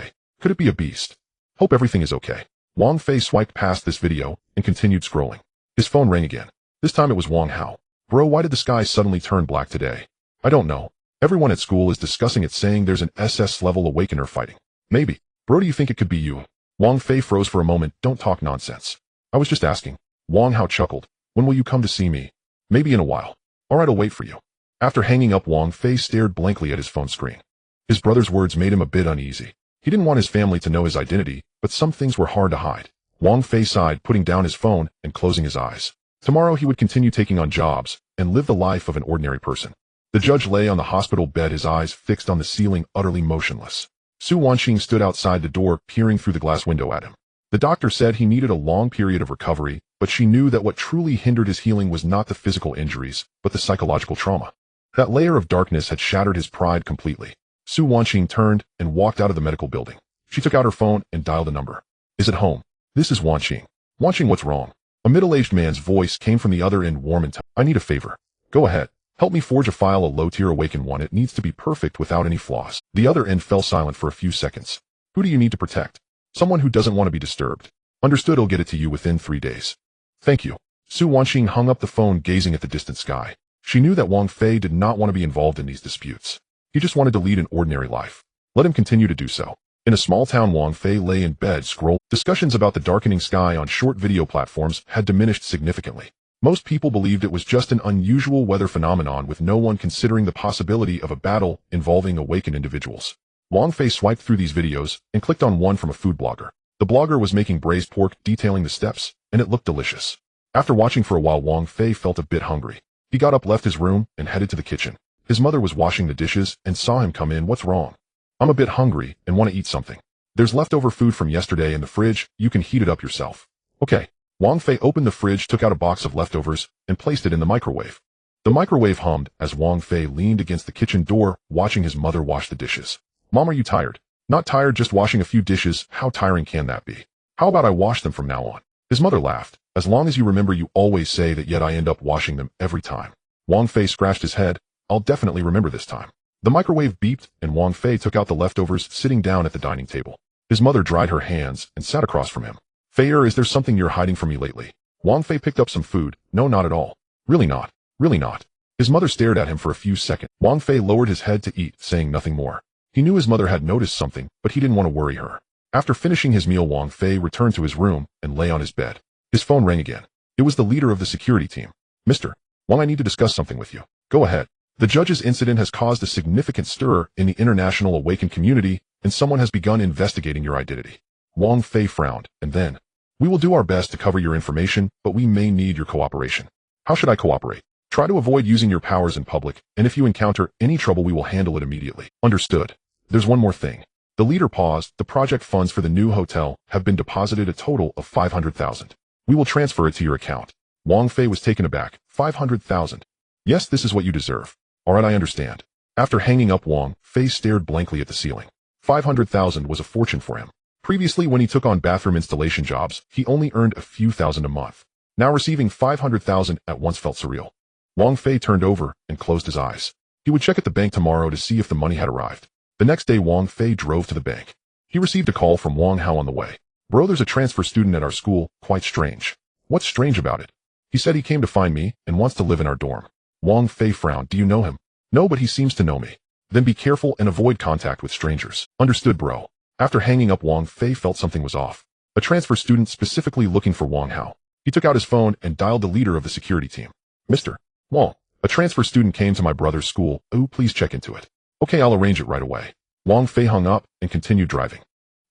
Could it be a beast? Hope everything is okay. Wang Fei swiped past this video and continued scrolling. His phone rang again. This time it was Wang Hao. Bro, why did the sky suddenly turn black today? I don't know. Everyone at school is discussing it, saying there's an SS level awakener fighting. Maybe. Bro, do you think it could be you? Wang Fei froze for a moment. Don't talk nonsense. I was just asking. Wang Hao chuckled. When will you come to see me? Maybe in a while. Alright, I'll wait for you. After hanging up, Wang Fei stared blankly at his phone screen. His brother's words made him a bit uneasy. He didn't want his family to know his identity, but some things were hard to hide. Wang Fei sighed, putting down his phone and closing his eyes. Tomorrow he would continue taking on jobs and live the life of an ordinary person. The judge lay on the hospital bed, his eyes fixed on the ceiling, utterly motionless. Su Wanqing stood outside the door, peering through the glass window at him. The doctor said he needed a long period of recovery, but she knew that what truly hindered his healing was not the physical injuries, but the psychological trauma. That layer of darkness had shattered his pride completely. Su Wanqing turned and walked out of the medical building. She took out her phone and dialed a number. Is it home? This is Wanqing. Wanqing, what's wrong? A middle-aged man's voice came from the other end, warm and tough. I need a favor. Go ahead. Help me forge a file, a low-tier awakened one. It needs to be perfect without any flaws. The other end fell silent for a few seconds. Who do you need to protect? Someone who doesn't want to be disturbed. Understood, I'll get it to you within 3 days. Thank you. Su Wanqing hung up the phone, gazing at the distant sky. She knew that Wang Fei did not want to be involved in these disputes. He just wanted to lead an ordinary life. Let him continue to do so. In a small town, Wang Fei lay in bed, scrolling. Discussions about the darkening sky on short video platforms had diminished significantly. Most people believed it was just an unusual weather phenomenon, with no one considering the possibility of a battle involving awakened individuals. Wang Fei swiped through these videos and clicked on one from a food blogger. The blogger was making braised pork, detailing the steps, and it looked delicious. After watching for a while, Wang Fei felt a bit hungry. He got up, left his room, and headed to the kitchen. His mother was washing the dishes and saw him come in. What's wrong? I'm a bit hungry and want to eat something. There's leftover food from yesterday in the fridge. You can heat it up yourself. Okay. Wang Fei opened the fridge, took out a box of leftovers, and placed it in the microwave. The microwave hummed as Wang Fei leaned against the kitchen door, watching his mother wash the dishes. Mom, are you tired? Not tired, just washing a few dishes. How tiring can that be? How about I wash them from now on? His mother laughed. As long as you remember, you always say that, yet I end up washing them every time. Wang Fei scratched his head. I'll definitely remember this time. The microwave beeped, and Wang Fei took out the leftovers, sitting down at the dining table. His mother dried her hands and sat across from him. Fei, is there something you're hiding from me lately? Wang Fei picked up some food. No, not at all. Really not. Really not. His mother stared at him for a few seconds. Wang Fei lowered his head to eat, saying nothing more. He knew his mother had noticed something, but he didn't want to worry her. After finishing his meal, Wang Fei returned to his room and lay on his bed. His phone rang again. It was the leader of the security team. Mr. Wang, I need to discuss something with you. Go ahead. The judge's incident has caused a significant stir in the international awakened community, and someone has begun investigating your identity. Wang Fei frowned, and then, we will do our best to cover your information, but we may need your cooperation. How should I cooperate? Try to avoid using your powers in public, and if you encounter any trouble, we will handle it immediately. Understood. There's one more thing. The leader paused. The project funds for the new hotel have been deposited, a total of 500,000. We will transfer it to your account. Wang Fei was taken aback. 500,000. Yes, this is what you deserve. Alright, I understand. After hanging up, Wang Fei stared blankly at the ceiling. 500,000 was a fortune for him. Previously, when he took on bathroom installation jobs, he only earned a few thousand a month. Now receiving 500,000 at once felt surreal. Wang Fei turned over and closed his eyes. He would check at the bank tomorrow to see if the money had arrived. The next day, Wang Fei drove to the bank. He received a call from Wang Hao on the way. Bro, there's a transfer student at our school, quite strange. What's strange about it? He said he came to find me and wants to live in our dorm. Wang Fei frowned. Do you know him? No, but he seems to know me. Then be careful and avoid contact with strangers. Understood, bro. After hanging up, Wang Fei felt something was off. A transfer student specifically looking for Wang Hao. He took out his phone and dialed the leader of the security team. Mr. Wang, a transfer student came to my brother's school. Oh, please check into it. Okay, I'll arrange it right away. Wang Fei hung up and continued driving.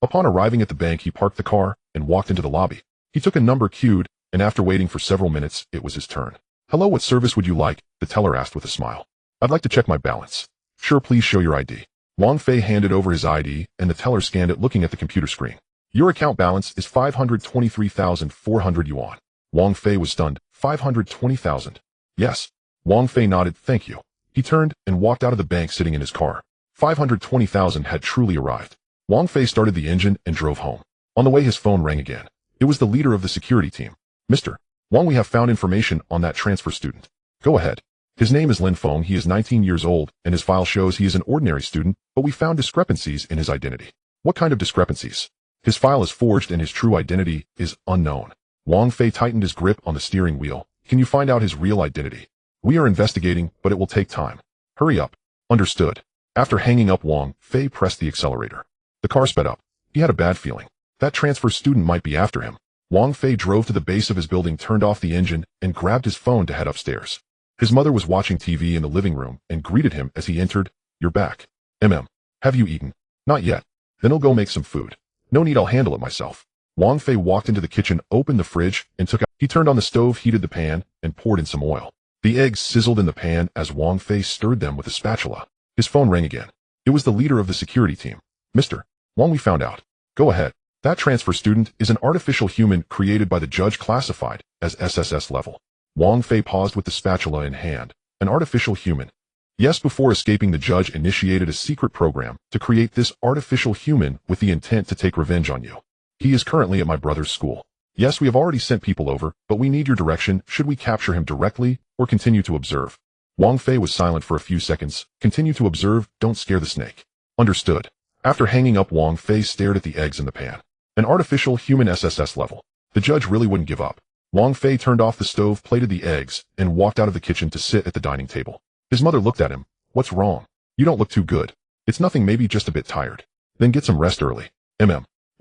Upon arriving at the bank, he parked the car and walked into the lobby. He took a number queued, and after waiting for several minutes, it was his turn. Hello, what service would you like? The teller asked with a smile. I'd like to check my balance. Sure, please show your ID. Wang Fei handed over his ID, and the teller scanned it looking at the computer screen. Your account balance is 523,400 yuan. Wang Fei was stunned. 520,000. Yes. Wang Fei nodded. Thank you. He turned and walked out of the bank sitting in his car. 520,000 had truly arrived. Wang Fei started the engine and drove home. On the way, his phone rang again. It was the leader of the security team. Mr. Wang, we have found information on that transfer student. Go ahead. His name is Lin Feng. He is 19 years old, and his file shows he is an ordinary student, but we found discrepancies in his identity. What kind of discrepancies? His file is forged and his true identity is unknown. Wang Fei tightened his grip on the steering wheel. Can you find out his real identity? We are investigating, but it will take time. Hurry up. Understood. After hanging up, Wang Fei pressed the accelerator. The car sped up. He had a bad feeling. That transfer student might be after him. Wang Fei drove to the base of his building, turned off the engine, and grabbed his phone to head upstairs. His mother was watching TV in the living room and greeted him as he entered. You're back. Have you eaten? Not yet. Then I'll go make some food. No need, I'll handle it myself. Wang Fei walked into the kitchen, opened the fridge, and took out. He turned on the stove, heated the pan, and poured in some oil. The eggs sizzled in the pan as Wang Fei stirred them with a spatula. His phone rang again. It was the leader of the security team. Mr. Wang, we found out. Go ahead. That transfer student is an artificial human created by the judge, classified as SSS level. Wang Fei paused with the spatula in hand. An artificial human. Yes, before escaping, the judge initiated a secret program to create this artificial human with the intent to take revenge on you. He is currently at my brother's school. Yes, we have already sent people over, but we need your direction. Should we capture him directly or continue to observe? Wang Fei was silent for a few seconds. Continue to observe, don't scare the snake. Understood. After hanging up, Wang Fei stared at the eggs in the pan. An artificial human SSS level. The judge really wouldn't give up. Wang Fei turned off the stove, plated the eggs, and walked out of the kitchen to sit at the dining table. His mother looked at him. What's wrong? You don't look too good. It's nothing, maybe just a bit tired. Then get some rest early.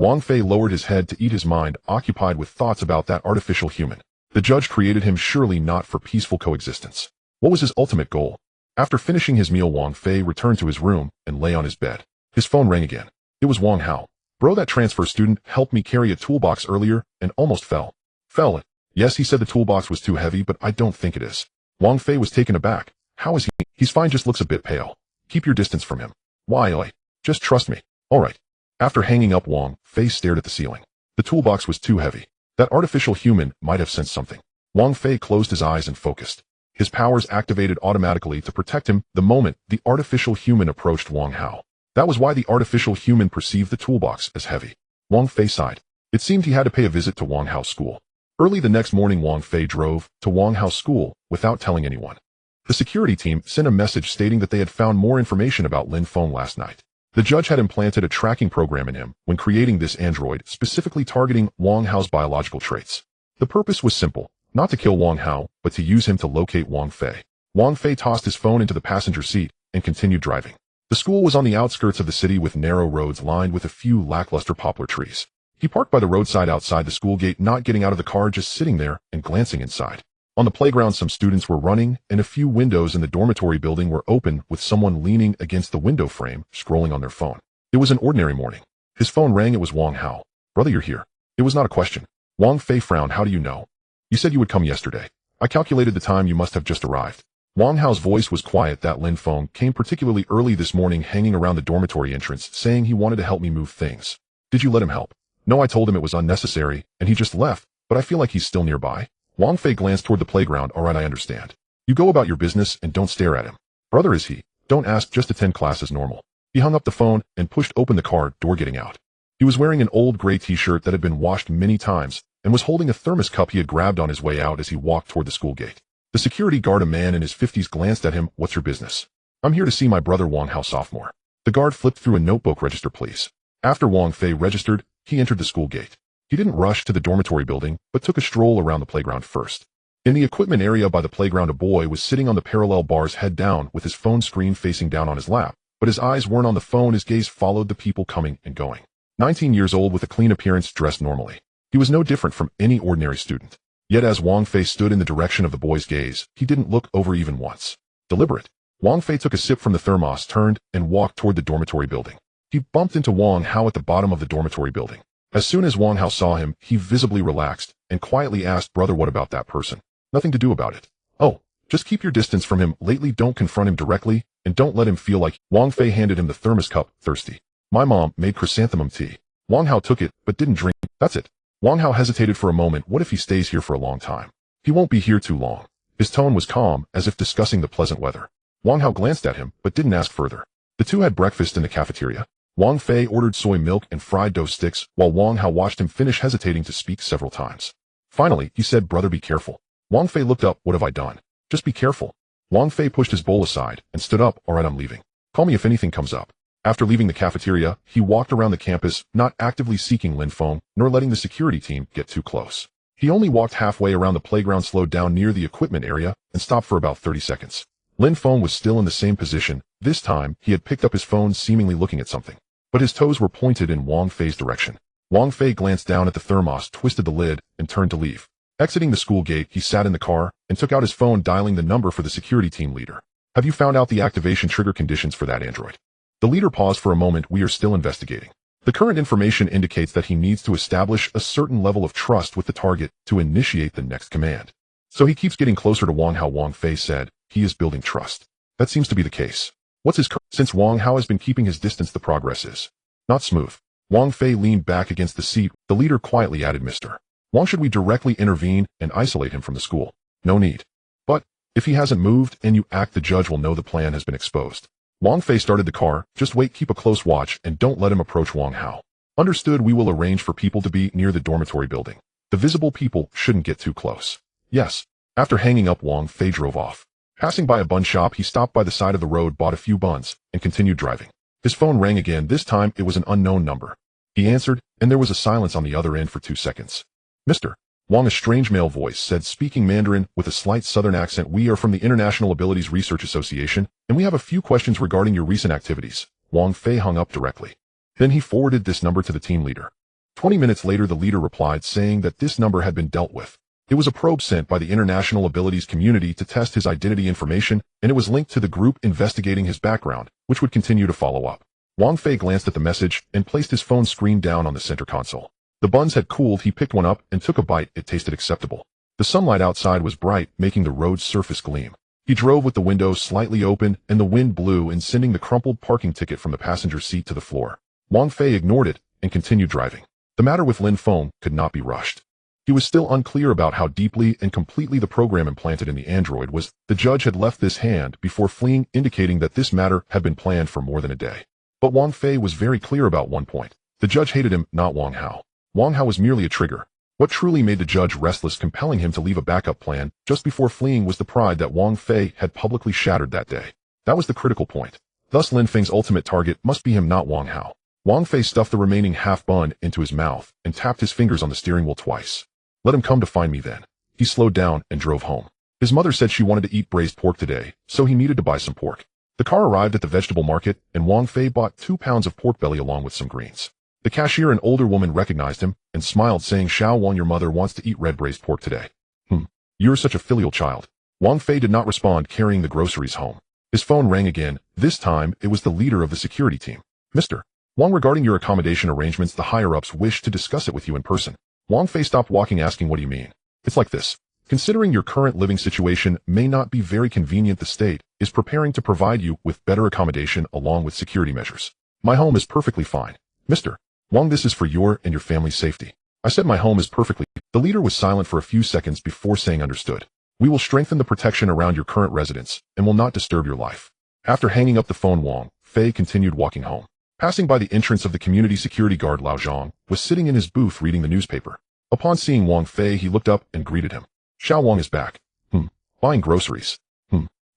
Wang Fei lowered his head to eat, his mind occupied with thoughts about that artificial human. The judge created him surely not for peaceful coexistence. What was his ultimate goal? After finishing his meal, Wang Fei returned to his room and lay on his bed. His phone rang again. It was Wang Hao. Bro, that transfer student helped me carry a toolbox earlier and almost fell. Fell it? Yes, he said the toolbox was too heavy, but I don't think it is. Wang Fei was taken aback. How is he? He's fine, just looks a bit pale. Keep your distance from him. Why? Just trust me. All right. After hanging up, Wang Fei stared at the ceiling. The toolbox was too heavy. That artificial human might have sensed something. Wang Fei closed his eyes and focused. His powers activated automatically to protect him the moment the artificial human approached Wang Hao. That was why the artificial human perceived the toolbox as heavy. Wang Fei sighed. It seemed he had to pay a visit to Wang Hao's school. Early the next morning, Wang Fei drove to Wang Hao's school without telling anyone. The security team sent a message stating that they had found more information about Lin Feng last night. The judge had implanted a tracking program in him when creating this android, specifically targeting Wang Hao's biological traits. The purpose was simple, not to kill Wang Hao, but to use him to locate Wang Fei. Wang Fei tossed his phone into the passenger seat and continued driving. The school was on the outskirts of the city with narrow roads lined with a few lackluster poplar trees. He parked by the roadside outside the school gate, not getting out of the car, just sitting there and glancing inside. On the playground, some students were running, and a few windows in the dormitory building were open with someone leaning against the window frame, scrolling on their phone. It was an ordinary morning. His phone rang. It was Wang Hao. Brother, you're here. It was not a question. Wang Fei frowned. How do you know? You said you would come yesterday. I calculated the time, you must have just arrived. Wang Hao's voice was quiet. That Lin Feng came particularly early this morning, hanging around the dormitory entrance, saying he wanted to help me move things. Did you let him help? No, I told him it was unnecessary, and he just left, but I feel like he's still nearby. Wang Fei glanced toward the playground. All right, I understand. You go about your business and don't stare at him. Brother, is he? Don't ask, just attend class as normal. He hung up the phone and pushed open the car door, getting out. He was wearing an old gray t-shirt that had been washed many times and was holding a thermos cup he had grabbed on his way out as he walked toward the school gate. The security guard, a man in his 50s, glanced at him. What's your business? I'm here to see my brother Wang Hao, sophomore. The guard flipped through a notebook. Register, please. After Wang Fei registered, he entered the school gate. He didn't rush to the dormitory building, but took a stroll around the playground first. In the equipment area by the playground, a boy was sitting on the parallel bars, head down, with his phone screen facing down on his lap, but his eyes weren't on the phone. His gaze followed the people coming and going. 19 years old, with a clean appearance, dressed normally. He was no different from any ordinary student. Yet as Wang Fei stood in the direction of the boy's gaze, he didn't look over even once. Deliberate. Wang Fei took a sip from the thermos, turned, and walked toward the dormitory building. He bumped into Wang Hao at the bottom of the dormitory building. As soon as Wang Hao saw him, he visibly relaxed and quietly asked, "Brother, what about that person?" "Nothing to do about it." "Oh, just keep your distance from him lately. Don't confront him directly, and don't let him feel like—" Wang Fei handed him the thermos cup. "Thirsty? My mom made chrysanthemum tea." Wang Hao took it, but didn't drink. "That's it." Wang Hao hesitated for a moment. "What if he stays here for a long time?" "He won't be here too long." His tone was calm, as if discussing the pleasant weather. Wang Hao glanced at him, but didn't ask further. The two had breakfast in the cafeteria. Wang Fei ordered soy milk and fried dough sticks, while Wang Hao watched him finish, hesitating to speak several times. Finally, he said, "Brother, be careful." Wang Fei looked up. "What have I done?" "Just be careful." Wang Fei pushed his bowl aside and stood up. "All right, I'm leaving. Call me if anything comes up." After leaving the cafeteria, he walked around the campus, not actively seeking Lin Feng, nor letting the security team get too close. He only walked halfway around the playground, slowed down near the equipment area, and stopped for about 30 seconds. Lin Feng was still in the same position. This time, he had picked up his phone, seemingly looking at something. But his toes were pointed in Wang Fei's direction. Wang Fei glanced down at the thermos, twisted the lid, and turned to leave. Exiting the school gate, he sat in the car and took out his phone, dialing the number for the security team leader. "Have you found out the activation trigger conditions for that android?" The leader paused for a moment. "We are still investigating. The current information indicates that he needs to establish a certain level of trust with the target to initiate the next command. So he keeps getting closer to Wang Hao." Wang Fei said. "He is building trust." "That seems to be the case. What's his Since Wang Hao has been keeping his distance, the progress is not smooth." Wang Fei leaned back against the seat. The leader quietly added, "Mr. Wang, should we directly intervene and isolate him from the school?" "No need. But if he hasn't moved and you act, the judge will know the plan has been exposed." Wang Fei started the car. "Just wait, keep a close watch, and don't let him approach Wang Hao." "Understood. We will arrange for people to be near the dormitory building. The visible people shouldn't get too close." "Yes." After hanging up, Wang Fei drove off. Passing by a bun shop, he stopped by the side of the road, bought a few buns, and continued driving. His phone rang again. This time, it was an unknown number. He answered, and there was a silence on the other end for 2 seconds. "Mr. Wang," a strange male voice said, speaking Mandarin with a slight southern accent. "We are from the International Abilities Research Association, and we have a few questions regarding your recent activities." Wang Fei hung up directly. Then he forwarded this number to the team leader. 20 minutes later, the leader replied, saying that this number had been dealt with. It was a probe sent by the International Abilities community to test his identity information, and it was linked to the group investigating his background, which would continue to follow up. Wang Fei glanced at the message and placed his phone screen down on the center console. The buns had cooled. He picked one up and took a bite. It tasted acceptable. The sunlight outside was bright, making the road's surface gleam. He drove with the windows slightly open, and the wind blew in, sending the crumpled parking ticket from the passenger seat to the floor. Wang Fei ignored it and continued driving. The matter with Lin Feng could not be rushed. He was still unclear about how deeply and completely the program implanted in the android was. The judge had left this hand before fleeing, indicating that this matter had been planned for more than a day. But Wang Fei was very clear about one point. The judge hated him, not Wang Hao. Wang Hao was merely a trigger. What truly made the judge restless, compelling him to leave a backup plan just before fleeing, was the pride that Wang Fei had publicly shattered that day. That was the critical point. Thus Lin Feng's ultimate target must be him, not Wang Hao. Wang Fei stuffed the remaining half bun into his mouth and tapped his fingers on the steering wheel twice. "Let him come to find me then." He slowed down and drove home. His mother said she wanted to eat braised pork today, so he needed to buy some pork. The car arrived at the vegetable market, and Wang Fei bought 2 pounds of pork belly along with some greens. The cashier, an older woman, recognized him and smiled, saying, "Xiao Wang, your mother wants to eat red braised pork today." You're such a filial child." Wang Fei did not respond, carrying the groceries home. His phone rang again. This time, it was the leader of the security team. "Mr. Wang, regarding your accommodation arrangements, the higher-ups wish to discuss it with you in person." Wang Fei stopped walking, asking, "What do you mean?" "It's like this. Considering your current living situation may not be very convenient, the state is preparing to provide you with better accommodation along with security measures. My home is perfectly fine. Mr. Wang, this is for your and your family's safety." "I said my home is perfectly..." The leader was silent for a few seconds before saying, "Understood. We will strengthen the protection around your current residence and will not disturb your life." After hanging up the phone, Wang Fei continued walking home. Passing by the entrance of the community, security guard Lao Zhang was sitting in his booth reading the newspaper. Upon seeing Wang Fei, he looked up and greeted him. "Xiao Wang is back." Buying groceries.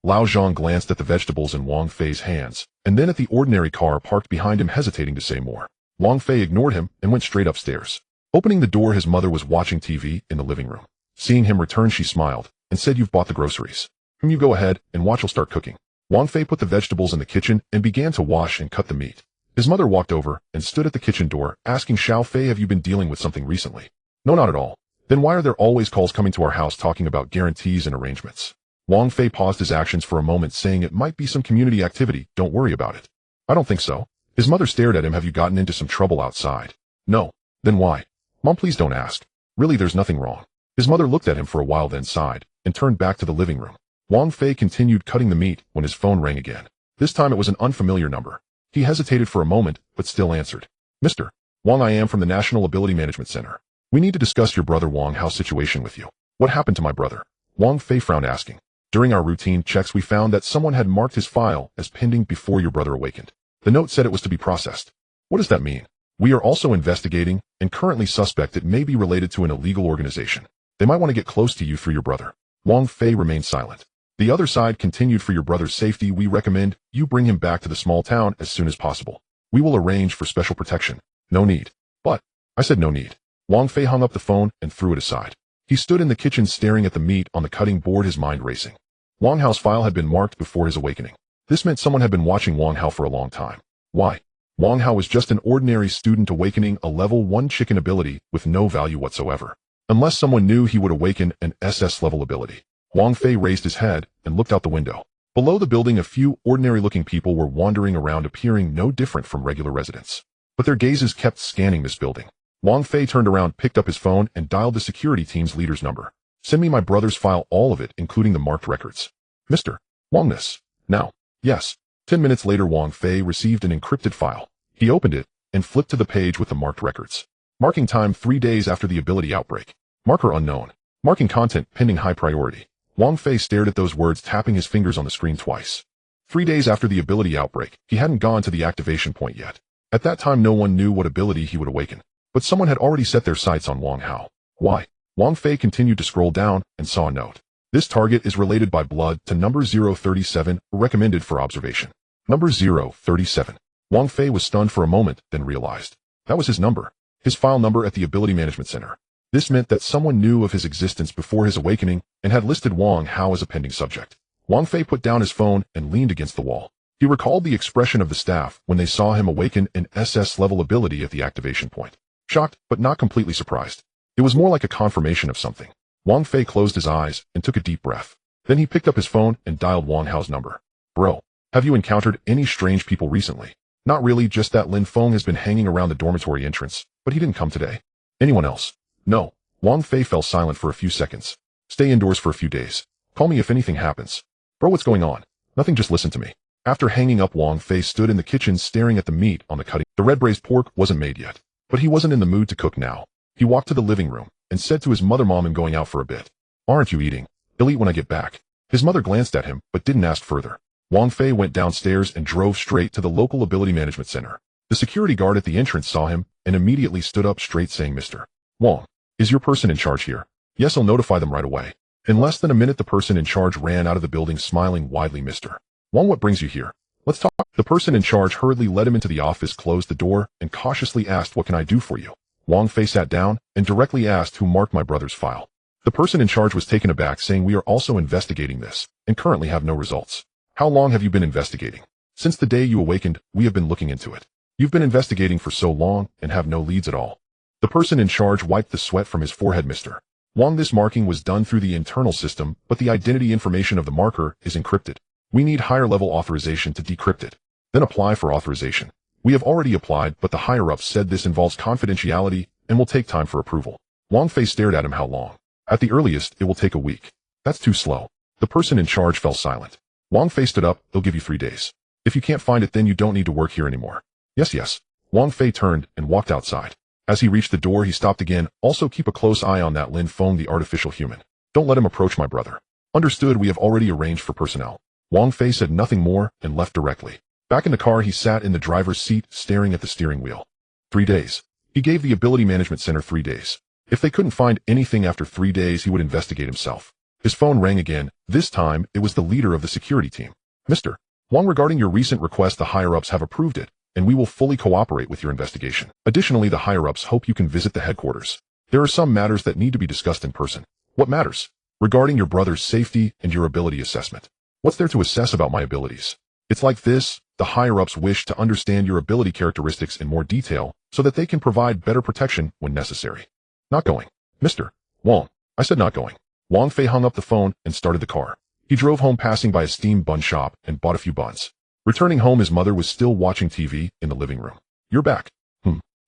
Lao Zhang glanced at the vegetables in Wang Fei's hands, and then at the ordinary car parked behind him, hesitating to say more. Wang Fei ignored him and went straight upstairs. Opening the door, his mother was watching TV in the living room. Seeing him return, she smiled and said, "You've bought the groceries. You go ahead and watch, I'll start cooking." Wang Fei put the vegetables in the kitchen and began to wash and cut the meat. His mother walked over and stood at the kitchen door, asking, "Xiao Fei, have you been dealing with something recently?" "No, not at all." "Then why are there always calls coming to our house talking about guarantees and arrangements?" Wang Fei paused his actions for a moment, saying, "It might be some community activity, don't worry about it." "I don't think so." His mother stared at him. "Have you gotten into some trouble outside?" "No." "Then why?" "Mom, please don't ask." "Really, there's nothing wrong." His mother looked at him for a while, then sighed and turned back to the living room. Wang Fei continued cutting the meat when his phone rang again. This time it was an unfamiliar number. He hesitated for a moment, but still answered. "Mr. Wang, I am from the National Ability Management Center. We need to discuss your brother Wang Hao's situation with you." "What happened to my brother?" Wang Fei frowned, asking. "During our routine checks, we found that someone had marked his file as pending before your brother awakened. The note said it was to be processed." "What does that mean?" "We are also investigating and currently suspect it may be related to an illegal organization. They might want to get close to you through your brother." Wang Fei remained silent. The other side continued. "For your brother's safety, we recommend you bring him back to the small town as soon as possible. We will arrange for special protection." "No need." "But," I said, "no need." Wang Fei hung up the phone and threw it aside. He stood in the kitchen staring at the meat on the cutting board, his mind racing. Wang Hao's file had been marked before his awakening. This meant someone had been watching Wang Hao for a long time. Why? Wang Hao was just an ordinary student awakening a level 1 chicken ability with no value whatsoever. Unless someone knew he would awaken an SS level ability. Wang Fei raised his head and looked out the window. Below the building, a few ordinary-looking people were wandering around, appearing no different from regular residents. But their gazes kept scanning this building. Wang Fei turned around, picked up his phone, and dialed the security team's leader's number. "Send me my brother's file, all of it, including the marked records." "Mr. Wangness. Now." "Yes." 10 minutes later, Wang Fei received an encrypted file. He opened it and flipped to the page with the marked records. Marking time 3 days after the ability outbreak. Marker unknown. Marking content pending high priority. Wang Fei stared at those words, tapping his fingers on the screen twice. 3 days after the ability outbreak, he hadn't gone to the activation point yet. At that time, no one knew what ability he would awaken. But someone had already set their sights on Wang Hao. Why? Wang Fei continued to scroll down and saw a note. "This target is related by blood to number 037, recommended for observation." Number 037. Wang Fei was stunned for a moment, then realized. That was his number. His file number at the Ability Management Center. This meant that someone knew of his existence before his awakening and had listed Wang Hao as a pending subject. Wang Fei put down his phone and leaned against the wall. He recalled the expression of the staff when they saw him awaken an SS-level ability at the activation point. Shocked, but not completely surprised. It was more like a confirmation of something. Wang Fei closed his eyes and took a deep breath. Then he picked up his phone and dialed Wang Hao's number. "Bro, have you encountered any strange people recently?" "Not really, just that Lin Feng has been hanging around the dormitory entrance, but he didn't come today." "Anyone else?" "No." Wang Fei fell silent for a few seconds. "Stay indoors for a few days. Call me if anything happens." "Bro, what's going on?" "Nothing, just listen to me." After hanging up, Wang Fei stood in the kitchen staring at the meat on the cutting. The red braised pork wasn't made yet, but he wasn't in the mood to cook now. He walked to the living room and said to his mother, "Mom, I'm going out for a bit." "Aren't you eating?" "I'll eat when I get back." His mother glanced at him, but didn't ask further. Wang Fei went downstairs and drove straight to the local Ability Management Center. The security guard at the entrance saw him and immediately stood up straight, saying, "Mr. Wang, is your person in charge here?" "Yes, I'll notify them right away." In less than a minute, the person in charge ran out of the building, smiling widely. "Mr. Wang, what brings you here?" "Let's talk." The person in charge hurriedly led him into the office, closed the door, and cautiously asked, "What can I do for you?" Wang Fei sat down and directly asked who marked my brother's file. The person in charge was taken aback, saying, "We are also investigating this and currently have no results." "How long have you been investigating?" "Since the day you awakened, we have been looking into it." "You've been investigating for so long and have no leads at all." The person in charge wiped the sweat from his forehead. "Mr. Wang, this marking was done through the internal system, but the identity information of the marker is encrypted. We need higher level authorization to decrypt it. Then apply for authorization." "We have already applied, but the higher-ups said this involves confidentiality and will take time for approval." Wang Fei stared at him. "How long?" "At the earliest, it will take a week." "That's too slow." The person in charge fell silent. Wang Fei stood up. "They'll give you 3 days. If you can't find it, then you don't need to work here anymore." Yes. Wang Fei turned and walked outside. As he reached the door, he stopped again. "Also keep a close eye on that Lin Feng, the artificial human. Don't let him approach my brother." "Understood, we have already arranged for personnel." Wang Fei said nothing more and left directly. Back in the car, he sat in the driver's seat, staring at the steering wheel. 3 days. He gave the Ability Management Center 3 days. If they couldn't find anything after 3 days, he would investigate himself. His phone rang again. This time, it was the leader of the security team. Mr. Wang, regarding your recent request, the higher-ups have approved it, and we will fully cooperate with your investigation. Additionally, the higher-ups hope you can visit the headquarters. There are some matters that need to be discussed in person. What matters? Regarding your brother's safety and your ability assessment. What's there to assess about my abilities? It's like this. The higher-ups wish to understand your ability characteristics in more detail so that they can provide better protection when necessary. Not going. Mr. Wang. I said not going. Wang Fei hung up the phone and started the car. He drove home, passing by a steamed bun shop, and bought a few buns. Returning home, his mother was still watching TV in the living room. You're back.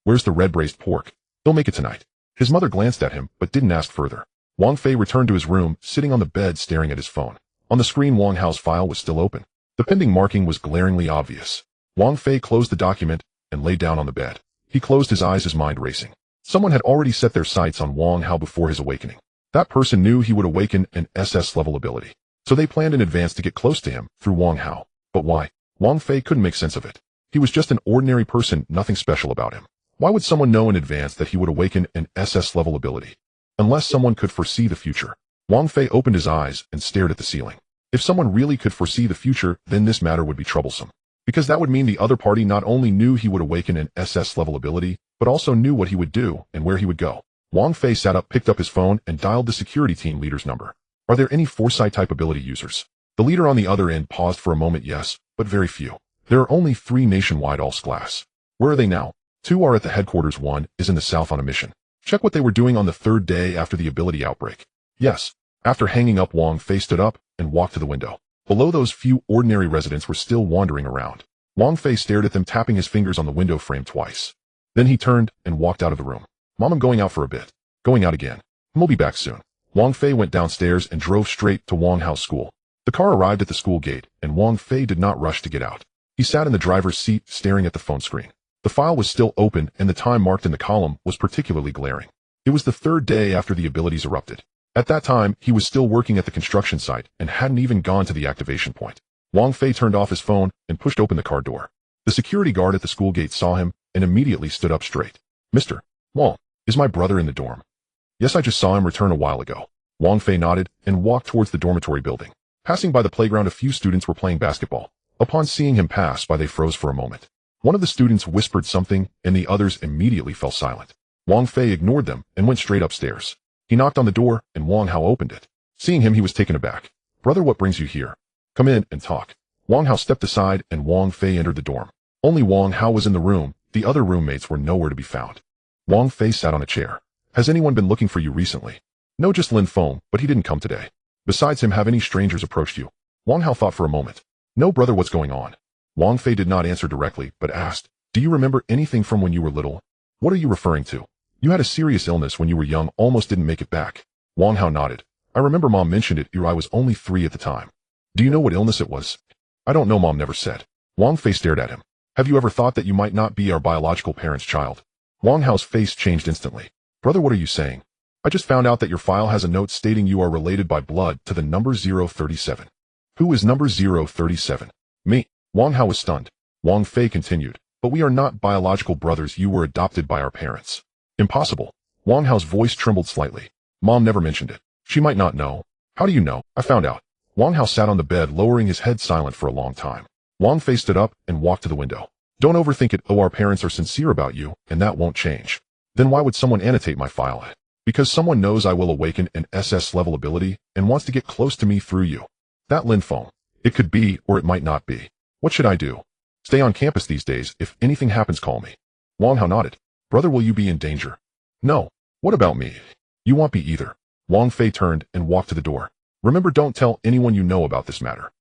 Where's the red braised pork? He'll make it tonight. His mother glanced at him, but didn't ask further. Wang Fei returned to his room, sitting on the bed staring at his phone. On the screen, Wang Hao's file was still open. The pending marking was glaringly obvious. Wang Fei closed the document and lay down on the bed. He closed his eyes, his mind racing. Someone had already set their sights on Wang Hao before his awakening. That person knew he would awaken an SS-level ability. So they planned in advance to get close to him through Wang Hao. But why? Wang Fei couldn't make sense of it. He was just an ordinary person, nothing special about him. Why would someone know in advance that he would awaken an SS-level ability? Unless someone could foresee the future. Wang Fei opened his eyes and stared at the ceiling. If someone really could foresee the future, then this matter would be troublesome. Because that would mean the other party not only knew he would awaken an SS-level ability, but also knew what he would do and where he would go. Wang Fei sat up, picked up his phone, and dialed the security team leader's number. Are there any foresight-type ability users? The leader on the other end paused for a moment. Yes, but very few. There are only 3 nationwide, all class. Where are they now? 2 are at the headquarters. 1 is in the south on a mission. Check what they were doing on the 3rd day after the ability outbreak. Yes. After hanging up, Wang Fei stood up and walked to the window. Below, those few ordinary residents were still wandering around. Wang Fei stared at them, tapping his fingers on the window frame twice. Then he turned and walked out of the room. Mom, I'm going out for a bit. Going out again. We'll be back soon. Wang Fei went downstairs and drove straight to Wang Hao's school. The car arrived at the school gate, and Wang Fei did not rush to get out. He sat in the driver's seat, staring at the phone screen. The file was still open, and the time marked in the column was particularly glaring. It was the 3rd day after the abilities erupted. At that time, he was still working at the construction site and hadn't even gone to the activation point. Wang Fei turned off his phone and pushed open the car door. The security guard at the school gate saw him and immediately stood up straight. Mr. Wang, is my brother in the dorm? Yes, I just saw him return a while ago. Wang Fei nodded and walked towards the dormitory building. Passing by the playground, a few students were playing basketball. Upon seeing him pass by, they froze for a moment. One of the students whispered something, and the others immediately fell silent. Wang Fei ignored them and went straight upstairs. He knocked on the door, and Wang Hao opened it. Seeing him, he was taken aback. Brother, what brings you here? Come in and talk. Wang Hao stepped aside, and Wang Fei entered the dorm. Only Wang Hao was in the room. The other roommates were nowhere to be found. Wang Fei sat on a chair. Has anyone been looking for you recently? No, just Lin Feng, but he didn't come today. Besides him, have any strangers approached you? Wang Hao thought for a moment. No, brother, what's going on? Wang Fei did not answer directly, but asked, do you remember anything from when you were little? What are you referring to? You had a serious illness when you were young, almost didn't make it back. Wang Hao nodded. I remember Mom mentioned it, I was only 3 at the time. Do you know what illness it was? I don't know, Mom never said. Wang Fei stared at him. Have you ever thought that you might not be our biological parents' child? Wang Hao's face changed instantly. Brother, what are you saying? I just found out that your file has a note stating you are related by blood to the number 037. Who is number 037? Me. Wang Hao was stunned. Wang Fei continued. But we are not biological brothers, you were adopted by our parents. Impossible. Wang Hao's voice trembled slightly. Mom never mentioned it. She might not know. How do you know? I found out. Wang Hao sat on the bed, lowering his head, silent for a long time. Wang Fei stood up and walked to the window. Don't overthink it. Our parents are sincere about you, and that won't change. Then why would someone annotate my file? Because someone knows I will awaken an SS-level ability and wants to get close to me through you. That Lin Feng. It could be, or it might not be. What should I do? Stay on campus these days. If anything happens, call me. Wang Hao nodded. Brother, will you be in danger? No. What about me? You won't be either. Wang Fei turned and walked to the door. Remember, don't tell anyone you know about this matter.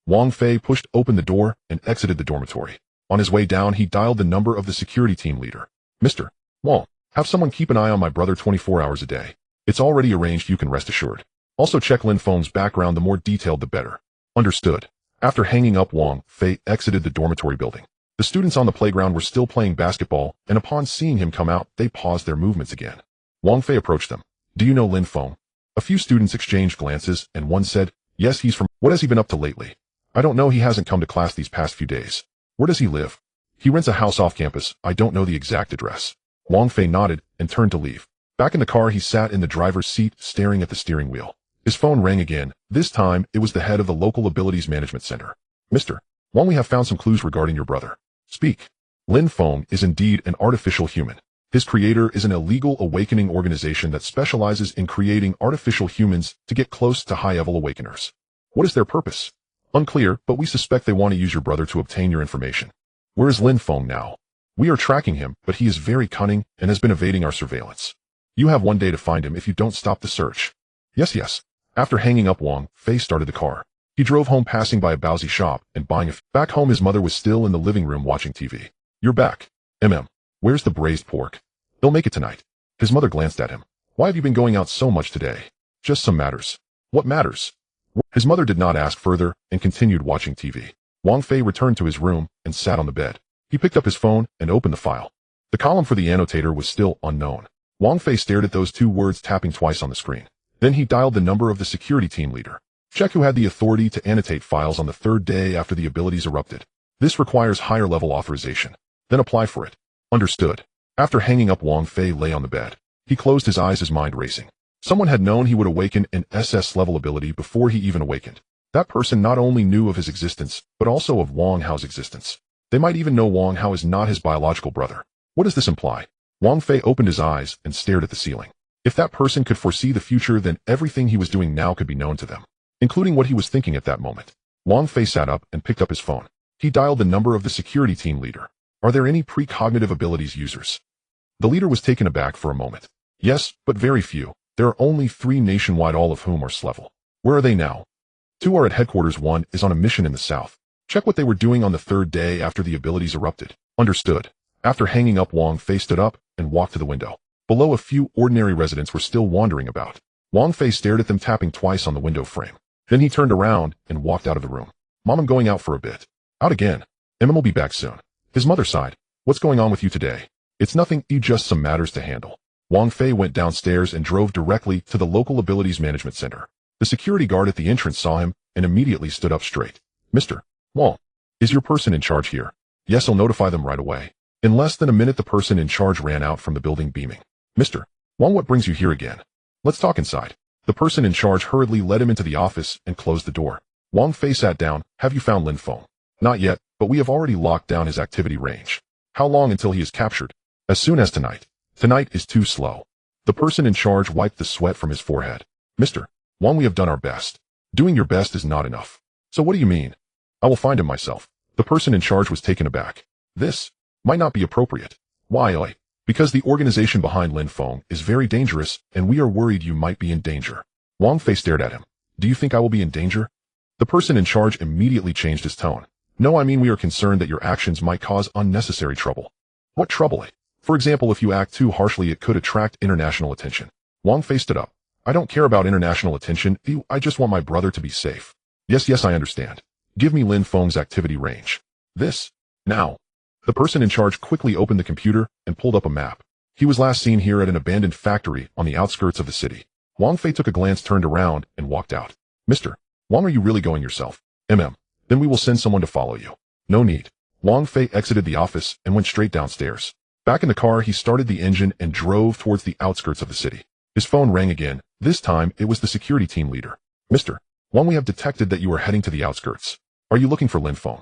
Wang Fei pushed open the door and exited the dormitory. On his way down, he dialed the number of the security team leader. Mr. Wang, have someone keep an eye on my brother 24 hours a day. It's already arranged, you can rest assured. Also check Lin Feng's background, the more detailed the better. Understood. After hanging up, Wang Fei exited the dormitory building. The students on the playground were still playing basketball, and upon seeing him come out, they paused their movements again. Wang Fei approached them. Do you know Lin Feng? A few students exchanged glances, and one said, yes, he's from... What has he been up to lately? I don't know, he hasn't come to class these past few days. Where does he live? He rents a house off campus, I don't know the exact address. Wang Fei nodded and turned to leave. Back in the car, he sat in the driver's seat, staring at the steering wheel. His phone rang again. This time, it was the head of the local abilities management center. Mr. Wang, we have found some clues regarding your brother. Speak. Lin Feng is indeed an artificial human. His creator is an illegal awakening organization that specializes in creating artificial humans to get close to high-level awakeners. What is their purpose? Unclear, but we suspect they want to use your brother to obtain your information. Where is Lin Feng now? We are tracking him, but he is very cunning and has been evading our surveillance. You have one day to find him if you don't stop the search. Yes. After hanging up, Wang Fei started the car. He drove home, passing by a Baozi shop and buying a Back home, his mother was still in the living room watching TV. You're back. Where's the braised pork? He'll make it tonight. His mother glanced at him. Why have you been going out so much today? Just some matters. What matters? His mother did not ask further and continued watching TV. Wang Fei returned to his room and sat on the bed. He picked up his phone and opened the file. The column for the annotator was still unknown. Wang Fei stared at those two words, tapping twice on the screen. Then he dialed the number of the security team leader. Check who had the authority to annotate files on the third day after the abilities erupted. This requires higher level authorization. Then apply for it. Understood. After hanging up, Wang Fei lay on the bed. He closed his eyes, his mind racing. Someone had known he would awaken an SS level ability before he even awakened. That person not only knew of his existence, but also of Wang Hao's existence. They might even know Wang Hao is not his biological brother. What does this imply? Wang Fei opened his eyes and stared at the ceiling. If that person could foresee the future, then everything he was doing now could be known to them, including what he was thinking at that moment. Wang Fei sat up and picked up his phone. He dialed the number of the security team leader. Are there any precognitive abilities users? The leader was taken aback for a moment. Yes, but very few. There are only 3 nationwide, all of whom are S-level. Where are they now? 2 are at headquarters. 1 is on a mission in the south. Check what they were doing on the third day after the abilities erupted. Understood. After hanging up, Wang Fei stood up and walked to the window. Below, a few ordinary residents were still wandering about. Wang Fei stared at them, tapping twice on the window frame. Then he turned around and walked out of the room. Mom, I'm going out for a bit. Out again. Will be back soon. His mother sighed. What's going on with you today? It's nothing, just some matters to handle. Wang Fei went downstairs and drove directly to the local abilities management center. The security guard at the entrance saw him and immediately stood up straight. Mr. Wang, is your person in charge here? Yes, I'll notify them right away. In less than a minute, the person in charge ran out from the building, beaming. Mr. Wang, what brings you here again? Let's talk inside. The person in charge hurriedly led him into the office and closed the door. Wang Fei sat down. Have you found Lin Feng? Not yet, but we have already locked down his activity range. How long until he is captured? As soon as tonight. Tonight is too slow. The person in charge wiped the sweat from his forehead. Mr. Wang, we have done our best. Doing your best is not enough. So what do you mean? I will find him myself. The person in charge was taken aback. This might not be appropriate. Why? Because the organization behind Lin Feng is very dangerous, and we are worried you might be in danger. Wang Fei stared at him. Do you think I will be in danger? The person in charge immediately changed his tone. No, I mean we are concerned that your actions might cause unnecessary trouble. What trouble? For example, if you act too harshly, it could attract international attention. Wang Fei stood up. I don't care about international attention. I just want my brother to be safe. Yes, I understand. Give me Lin Feng's activity range. This. Now. The person in charge quickly opened the computer and pulled up a map. He was last seen here at an abandoned factory on the outskirts of the city. Wang Fei took a glance, turned around, and walked out. Mr. Wang, are you really going yourself? Then we will send someone to follow you. No need. Wang Fei exited the office and went straight downstairs. Back in the car, he started the engine and drove towards the outskirts of the city. His phone rang again. This time, it was the security team leader. Mr. Wang, we have detected that you are heading to the outskirts. Are you looking for Lin Feng?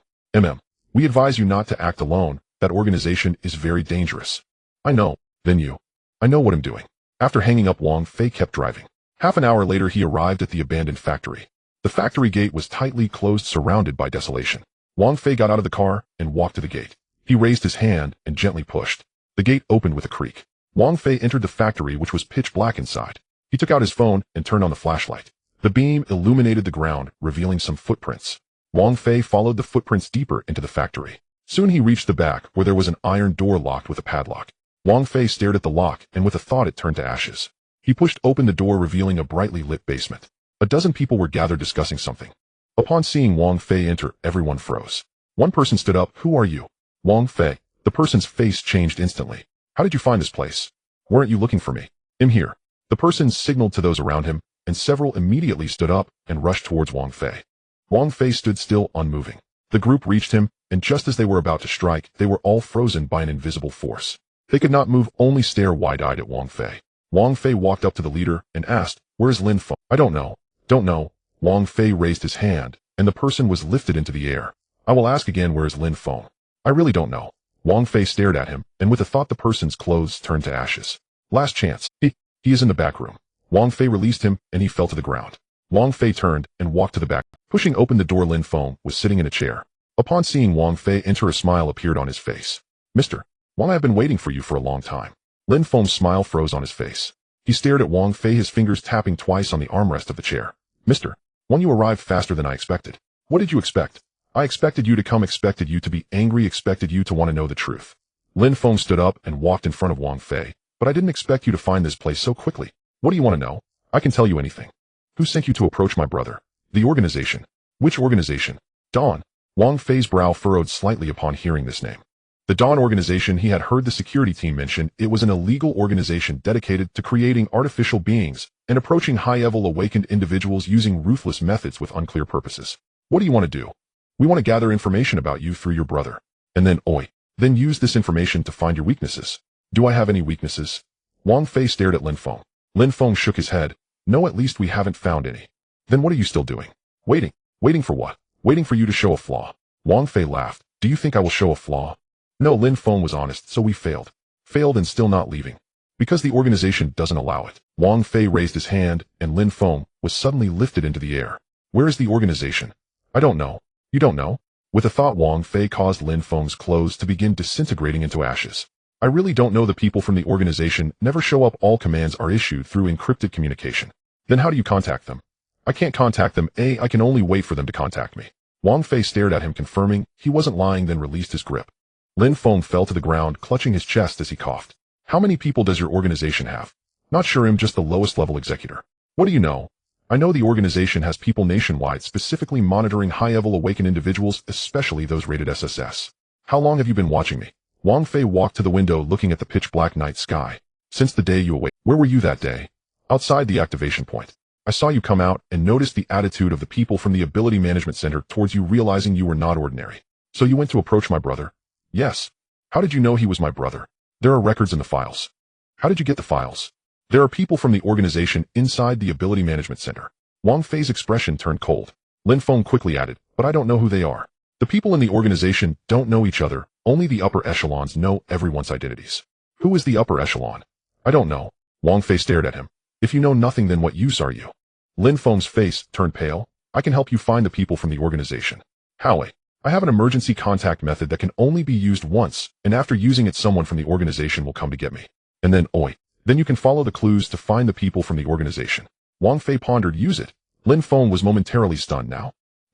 We advise you not to act alone. That organization is very dangerous. I know. Then you. I know what I'm doing. After hanging up, Wang Fei kept driving. Half an hour later, he arrived at the abandoned factory. The factory gate was tightly closed, surrounded by desolation. Wang Fei got out of the car and walked to the gate. He raised his hand and gently pushed. The gate opened with a creak. Wang Fei entered the factory, which was pitch black inside. He took out his phone and turned on the flashlight. The beam illuminated the ground, revealing some footprints. Wang Fei followed the footprints deeper into the factory. Soon he reached the back, where there was an iron door locked with a padlock. Wang Fei stared at the lock, and with a thought it turned to ashes. He pushed open the door, revealing a brightly lit basement. A dozen people were gathered discussing something. Upon seeing Wang Fei enter, everyone froze. One person stood up. Who are you? Wang Fei. The person's face changed instantly. How did you find this place? Weren't you looking for me? I'm here. The person signaled to those around him, and several immediately stood up and rushed towards Wang Fei. Wang Fei stood still, unmoving. The group reached him, and just as they were about to strike, they were all frozen by an invisible force. They could not move, only stare wide-eyed at Wang Fei. Wang Fei walked up to the leader and asked, "Where's Lin Feng?" "I don't know. Don't know. Wang Fei raised his hand, and the person was lifted into the air. I will ask again, where is Lin Feng? I really don't know. Wang Fei stared at him, and with a thought the person's clothes turned to ashes. Last chance. He is in the back room. Wang Fei released him, and he fell to the ground. Wang Fei turned and walked to the back. Pushing open the door, Lin Feng was sitting in a chair. Upon seeing Wang Fei enter, a smile appeared on his face. Mr. Wang, I have been waiting for you for a long time. Lin Feng's smile froze on his face. He stared at Wang Fei, his fingers tapping twice on the armrest of the chair. Mr. Wang, you arrived faster than I expected. What did you expect? I expected you to come, expected you to be angry, expected you to want to know the truth. Lin Feng stood up and walked in front of Wang Fei. But I didn't expect you to find this place so quickly. What do you want to know? I can tell you anything. Who sent you to approach my brother? The organization. Which organization? Dawn. Wang Fei's brow furrowed slightly upon hearing this name. The Dawn organization. He had heard the security team mention. It was an illegal organization dedicated to creating artificial beings and approaching high-level awakened individuals using ruthless methods with unclear purposes. What do you want to do? We want to gather information about you through your brother. And then use this information to find your weaknesses. Do I have any weaknesses? Wang Fei stared at Lin Feng. Lin Feng shook his head. No, at least we haven't found any. Then what are you still doing? Waiting. Waiting for what? Waiting for you to show a flaw. Wang Fei laughed. Do you think I will show a flaw? No, Lin Feng was honest, so we failed. Failed and still not leaving. Because the organization doesn't allow it. Wang Fei raised his hand, and Lin Feng was suddenly lifted into the air. Where is the organization? I don't know. You don't know? With a thought, Wang Fei caused Lin Feng's clothes to begin disintegrating into ashes. I really don't know. The people from the organization never show up. All commands are issued through encrypted communication. Then how do you contact them? I can't contact them. I can only wait for them to contact me. Wang Fei stared at him, confirming he wasn't lying, then released his grip. Lin Feng fell to the ground, clutching his chest as he coughed. How many people does your organization have? Not sure. I'm just the lowest level executor. What do you know? I know the organization has people nationwide specifically monitoring high-level awakened individuals, especially those rated SSS. How long have you been watching me? Wang Fei walked to the window, looking at the pitch-black night sky. Since the day you awakened. Where were you that day? Outside the activation point. I saw you come out and noticed the attitude of the people from the Ability Management Center towards you, realizing you were not ordinary. So you went to approach my brother? Yes. How did you know he was my brother? There are records in the files. How did you get the files? There are people from the organization inside the Ability Management Center. Wang Fei's expression turned cold. Lin Feng quickly added, but I don't know who they are. The people in the organization don't know each other. Only the upper echelons know everyone's identities. Who is the upper echelon? I don't know. Wang Fei stared at him. If you know nothing, then what use are you? Lin Feng's face turned pale. I can help you find the people from the organization. How? I have an emergency contact method that can only be used once, and after using it, someone from the organization will come to get me. And then you can follow the clues to find the people from the organization. Wang Fei pondered. Use it. Lin Feng was momentarily stunned.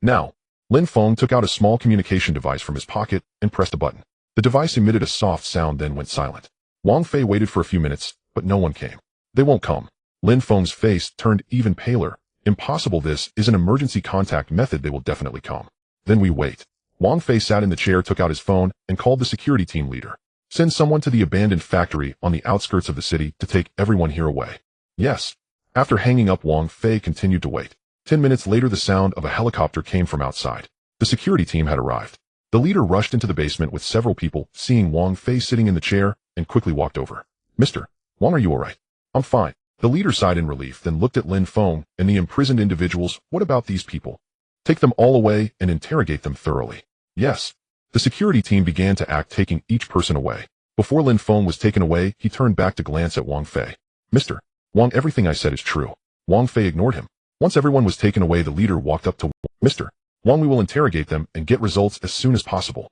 Now. Lin Feng took out a small communication device from his pocket and pressed a button. The device emitted a soft sound, then went silent. Wang Fei waited for a few minutes, but no one came. They won't come. Lin Feng's face turned even paler. Impossible. This is an emergency contact method. They will definitely come. Then we wait. Wang Fei sat in the chair, took out his phone, and called the security team leader. Send someone to the abandoned factory on the outskirts of the city to take everyone here away. Yes. After hanging up, Wang Fei continued to wait. 10 minutes later, the sound of a helicopter came from outside. The security team had arrived. The leader rushed into the basement with several people, seeing Wang Fei sitting in the chair, and quickly walked over. Mr. Wang, are you alright? I'm fine. The leader sighed in relief, then looked at Lin Feng and the imprisoned individuals. What about these people? Take them all away and interrogate them thoroughly. Yes. The security team began to act, taking each person away. Before Lin Feng was taken away, he turned back to glance at Wang Fei. Mr. Wang, everything I said is true. Wang Fei ignored him. Once everyone was taken away, the leader walked up to Mr. Wang. We will interrogate them and get results as soon as possible.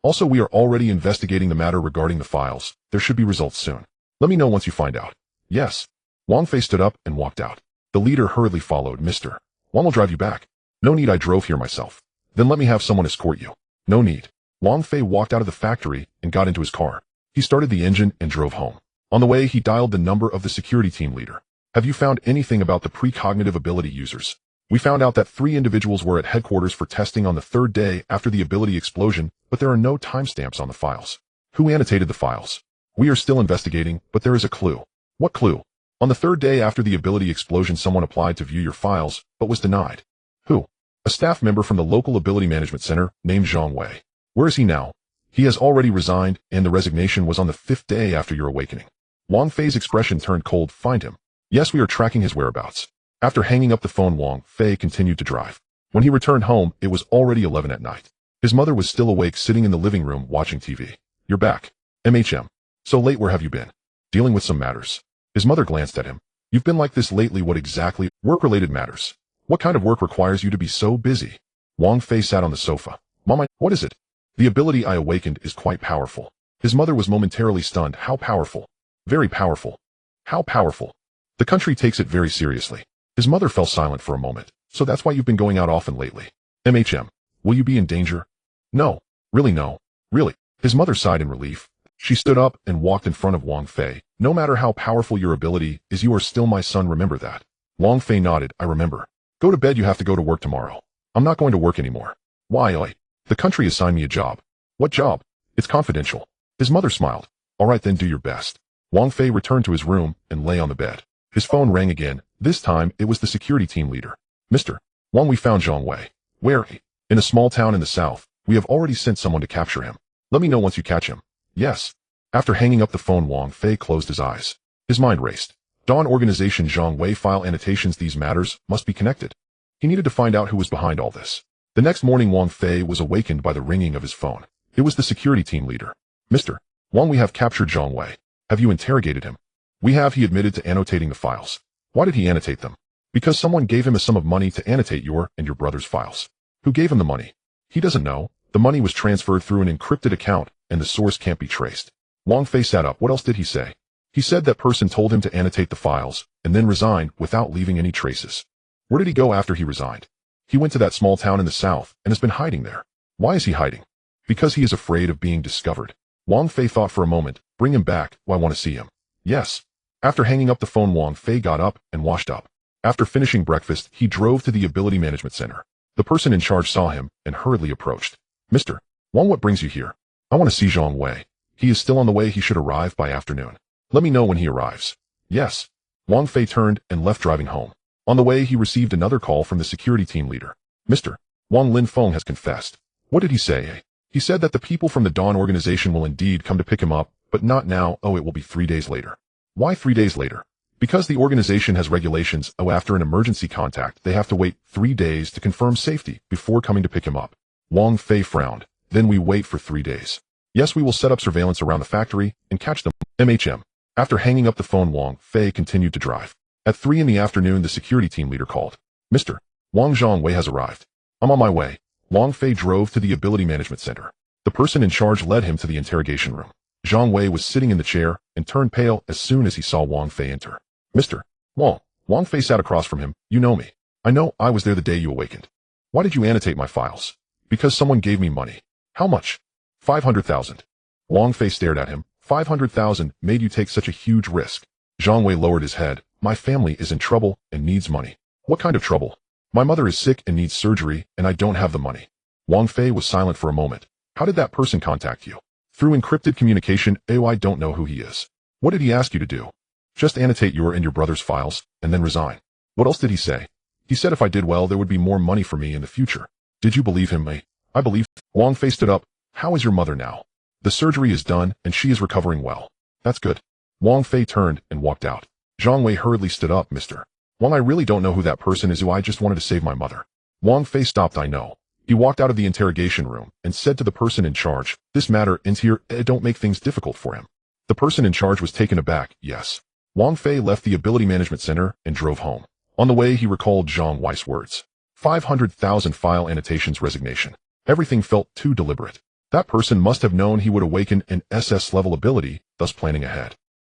Also, we are already investigating the matter regarding the files. There should be results soon. Let me know once you find out. Yes. Wang Fei stood up and walked out. The leader hurriedly followed. Mr. Wang will drive you back. No need, I drove here myself. Then let me have someone escort you. No need. Wang Fei walked out of the factory and got into his car. He started the engine and drove home. On the way, he dialed the number of the security team leader. Have you found anything about the precognitive ability users? We found out that 3 individuals were at headquarters for testing on the 3rd day after the ability explosion, but there are no timestamps on the files. Who annotated the files? We are still investigating, but there is a clue. What clue? On the 3rd day after the ability explosion, someone applied to view your files, but was denied. Who? A staff member from the local Ability Management Center named Zhang Wei. Where is he now? He has already resigned, and the resignation was on the 5th day after your awakening. Wang Fei's expression turned cold. Find him. Yes, we are tracking his whereabouts. After hanging up the phone, Wang Fei continued to drive. When he returned home, it was already 11 at night. His mother was still awake, sitting in the living room watching TV. "You're back. MHM. So late, where have you been?" "Dealing with some matters." His mother glanced at him. "You've been like this lately. What exactly?" "Work-related matters." "What kind of work requires you to be so busy?" Wang Fei sat on the sofa. "Mama, what is it?" "The ability I awakened is quite powerful." His mother was momentarily stunned. "How powerful?" "Very powerful." "How powerful?" "The country takes it very seriously." His mother fell silent for a moment. "So that's why you've been going out often lately." "MHM. Will you be in danger?" "No. Really, no. Really." His mother sighed in relief. She stood up and walked in front of Wang Fei. "No matter how powerful your ability is, you are still my son, remember that." Wang Fei nodded. "I remember." "Go to bed, you have to go to work tomorrow." "I'm not going to work anymore." "Why, oi? The country assigned me a job." "What job?" "It's confidential." His mother smiled. "All right then, do your best." Wang Fei returned to his room and lay on the bed. His phone rang again. This time, it was the security team leader. "Mr. Wang, we found Zhang Wei." "Where?" "In a small town in the south. We have already sent someone to capture him. Let me know once you catch him." "Yes." After hanging up the phone, Wang Fei closed his eyes. His mind raced. Dawn Organization, Zhang Wei file annotations, these matters must be connected. He needed to find out who was behind all this. The next morning, Wang Fei was awakened by the ringing of his phone. It was the security team leader. "Mr. Wang, we have captured Zhang Wei. Have you interrogated him?" "We have. He admitted to annotating the files." "Why did he annotate them?" "Because someone gave him a sum of money to annotate your and your brother's files." "Who gave him the money?" "He doesn't know. The money was transferred through an encrypted account, and the source can't be traced." Wang Fei sat up. "What else did he say?" "He said that person told him to annotate the files, and then resigned without leaving any traces." "Where did he go after he resigned?" "He went to that small town in the south, and has been hiding there." "Why is he hiding?" "Because he is afraid of being discovered." Wang Fei thought for a moment. "Bring him back. I want to see him." "Yes." After hanging up the phone, Wang Fei got up and washed up. After finishing breakfast, he drove to the Ability Management Center. The person in charge saw him and hurriedly approached. "Mr. Wang, what brings you here?" "I want to see Zhang Wei. He is still on the way. He should arrive by afternoon." "Let me know when he arrives." "Yes." Wang Fei turned and left, driving home. On the way, he received another call from the security team leader. "Mr. Wang, Lin Feng has confessed." "What did he say?" "He said that the people from the Dawn Organization will indeed come to pick him up, but not now. Oh, it will be 3 days later." "Why 3 days later?" "Because the organization has regulations. Oh, after an emergency contact, they have to wait 3 days to confirm safety before coming to pick him up." Wang Fei frowned. "Then we wait for 3 days." "Yes, we will set up surveillance around the factory and catch them." MHM. After hanging up the phone, Wang Fei continued to drive. At 3 in the afternoon, the security team leader called. "Mr. Wang, Zhang Wei has arrived." "I'm on my way." Wang Fei drove to the Ability Management Center. The person in charge led him to the interrogation room. Zhang Wei was sitting in the chair and turned pale as soon as he saw Wang Fei enter. "Mr. Wang." Wang Fei sat across from him. "You know me." "I know. I was there the day you awakened." "Why did you annotate my files?" "Because someone gave me money." "How much?" 500,000. Wang Fei stared at him. 500,000 made you take such a huge risk? Zhang Wei lowered his head. "My family is in trouble and needs money." "What kind of trouble?" "My mother is sick and needs surgery, and I don't have the money." Wang Fei was silent for a moment. "How did that person contact you?" "Through encrypted communication. Oh, I don't know who he is." "What did he ask you to do?" "Just annotate your and your brother's files, and then resign." "What else did he say?" "He said if I did well, there would be more money for me in the future." "Did you believe him, me?" "I believe." Wang Fei stood up. "How is your mother now?" "The surgery is done, and she is recovering well." "That's good." Wang Fei turned and walked out. Zhang Wei hurriedly stood up. "Mr. Wang, I really don't know who that person is. Who I just wanted to save my mother." Wang Fei stopped. "I know." He walked out of the interrogation room and said to the person in charge, "This matter ends here. Don't make things difficult for him." The person in charge was taken aback. "Yes." Wang Fei left the Ability Management Center and drove home. On the way, he recalled Zhang Wei's words. 500,000 file annotations, resignation. Everything felt too deliberate. That person must have known he would awaken an SS-level ability, thus planning ahead.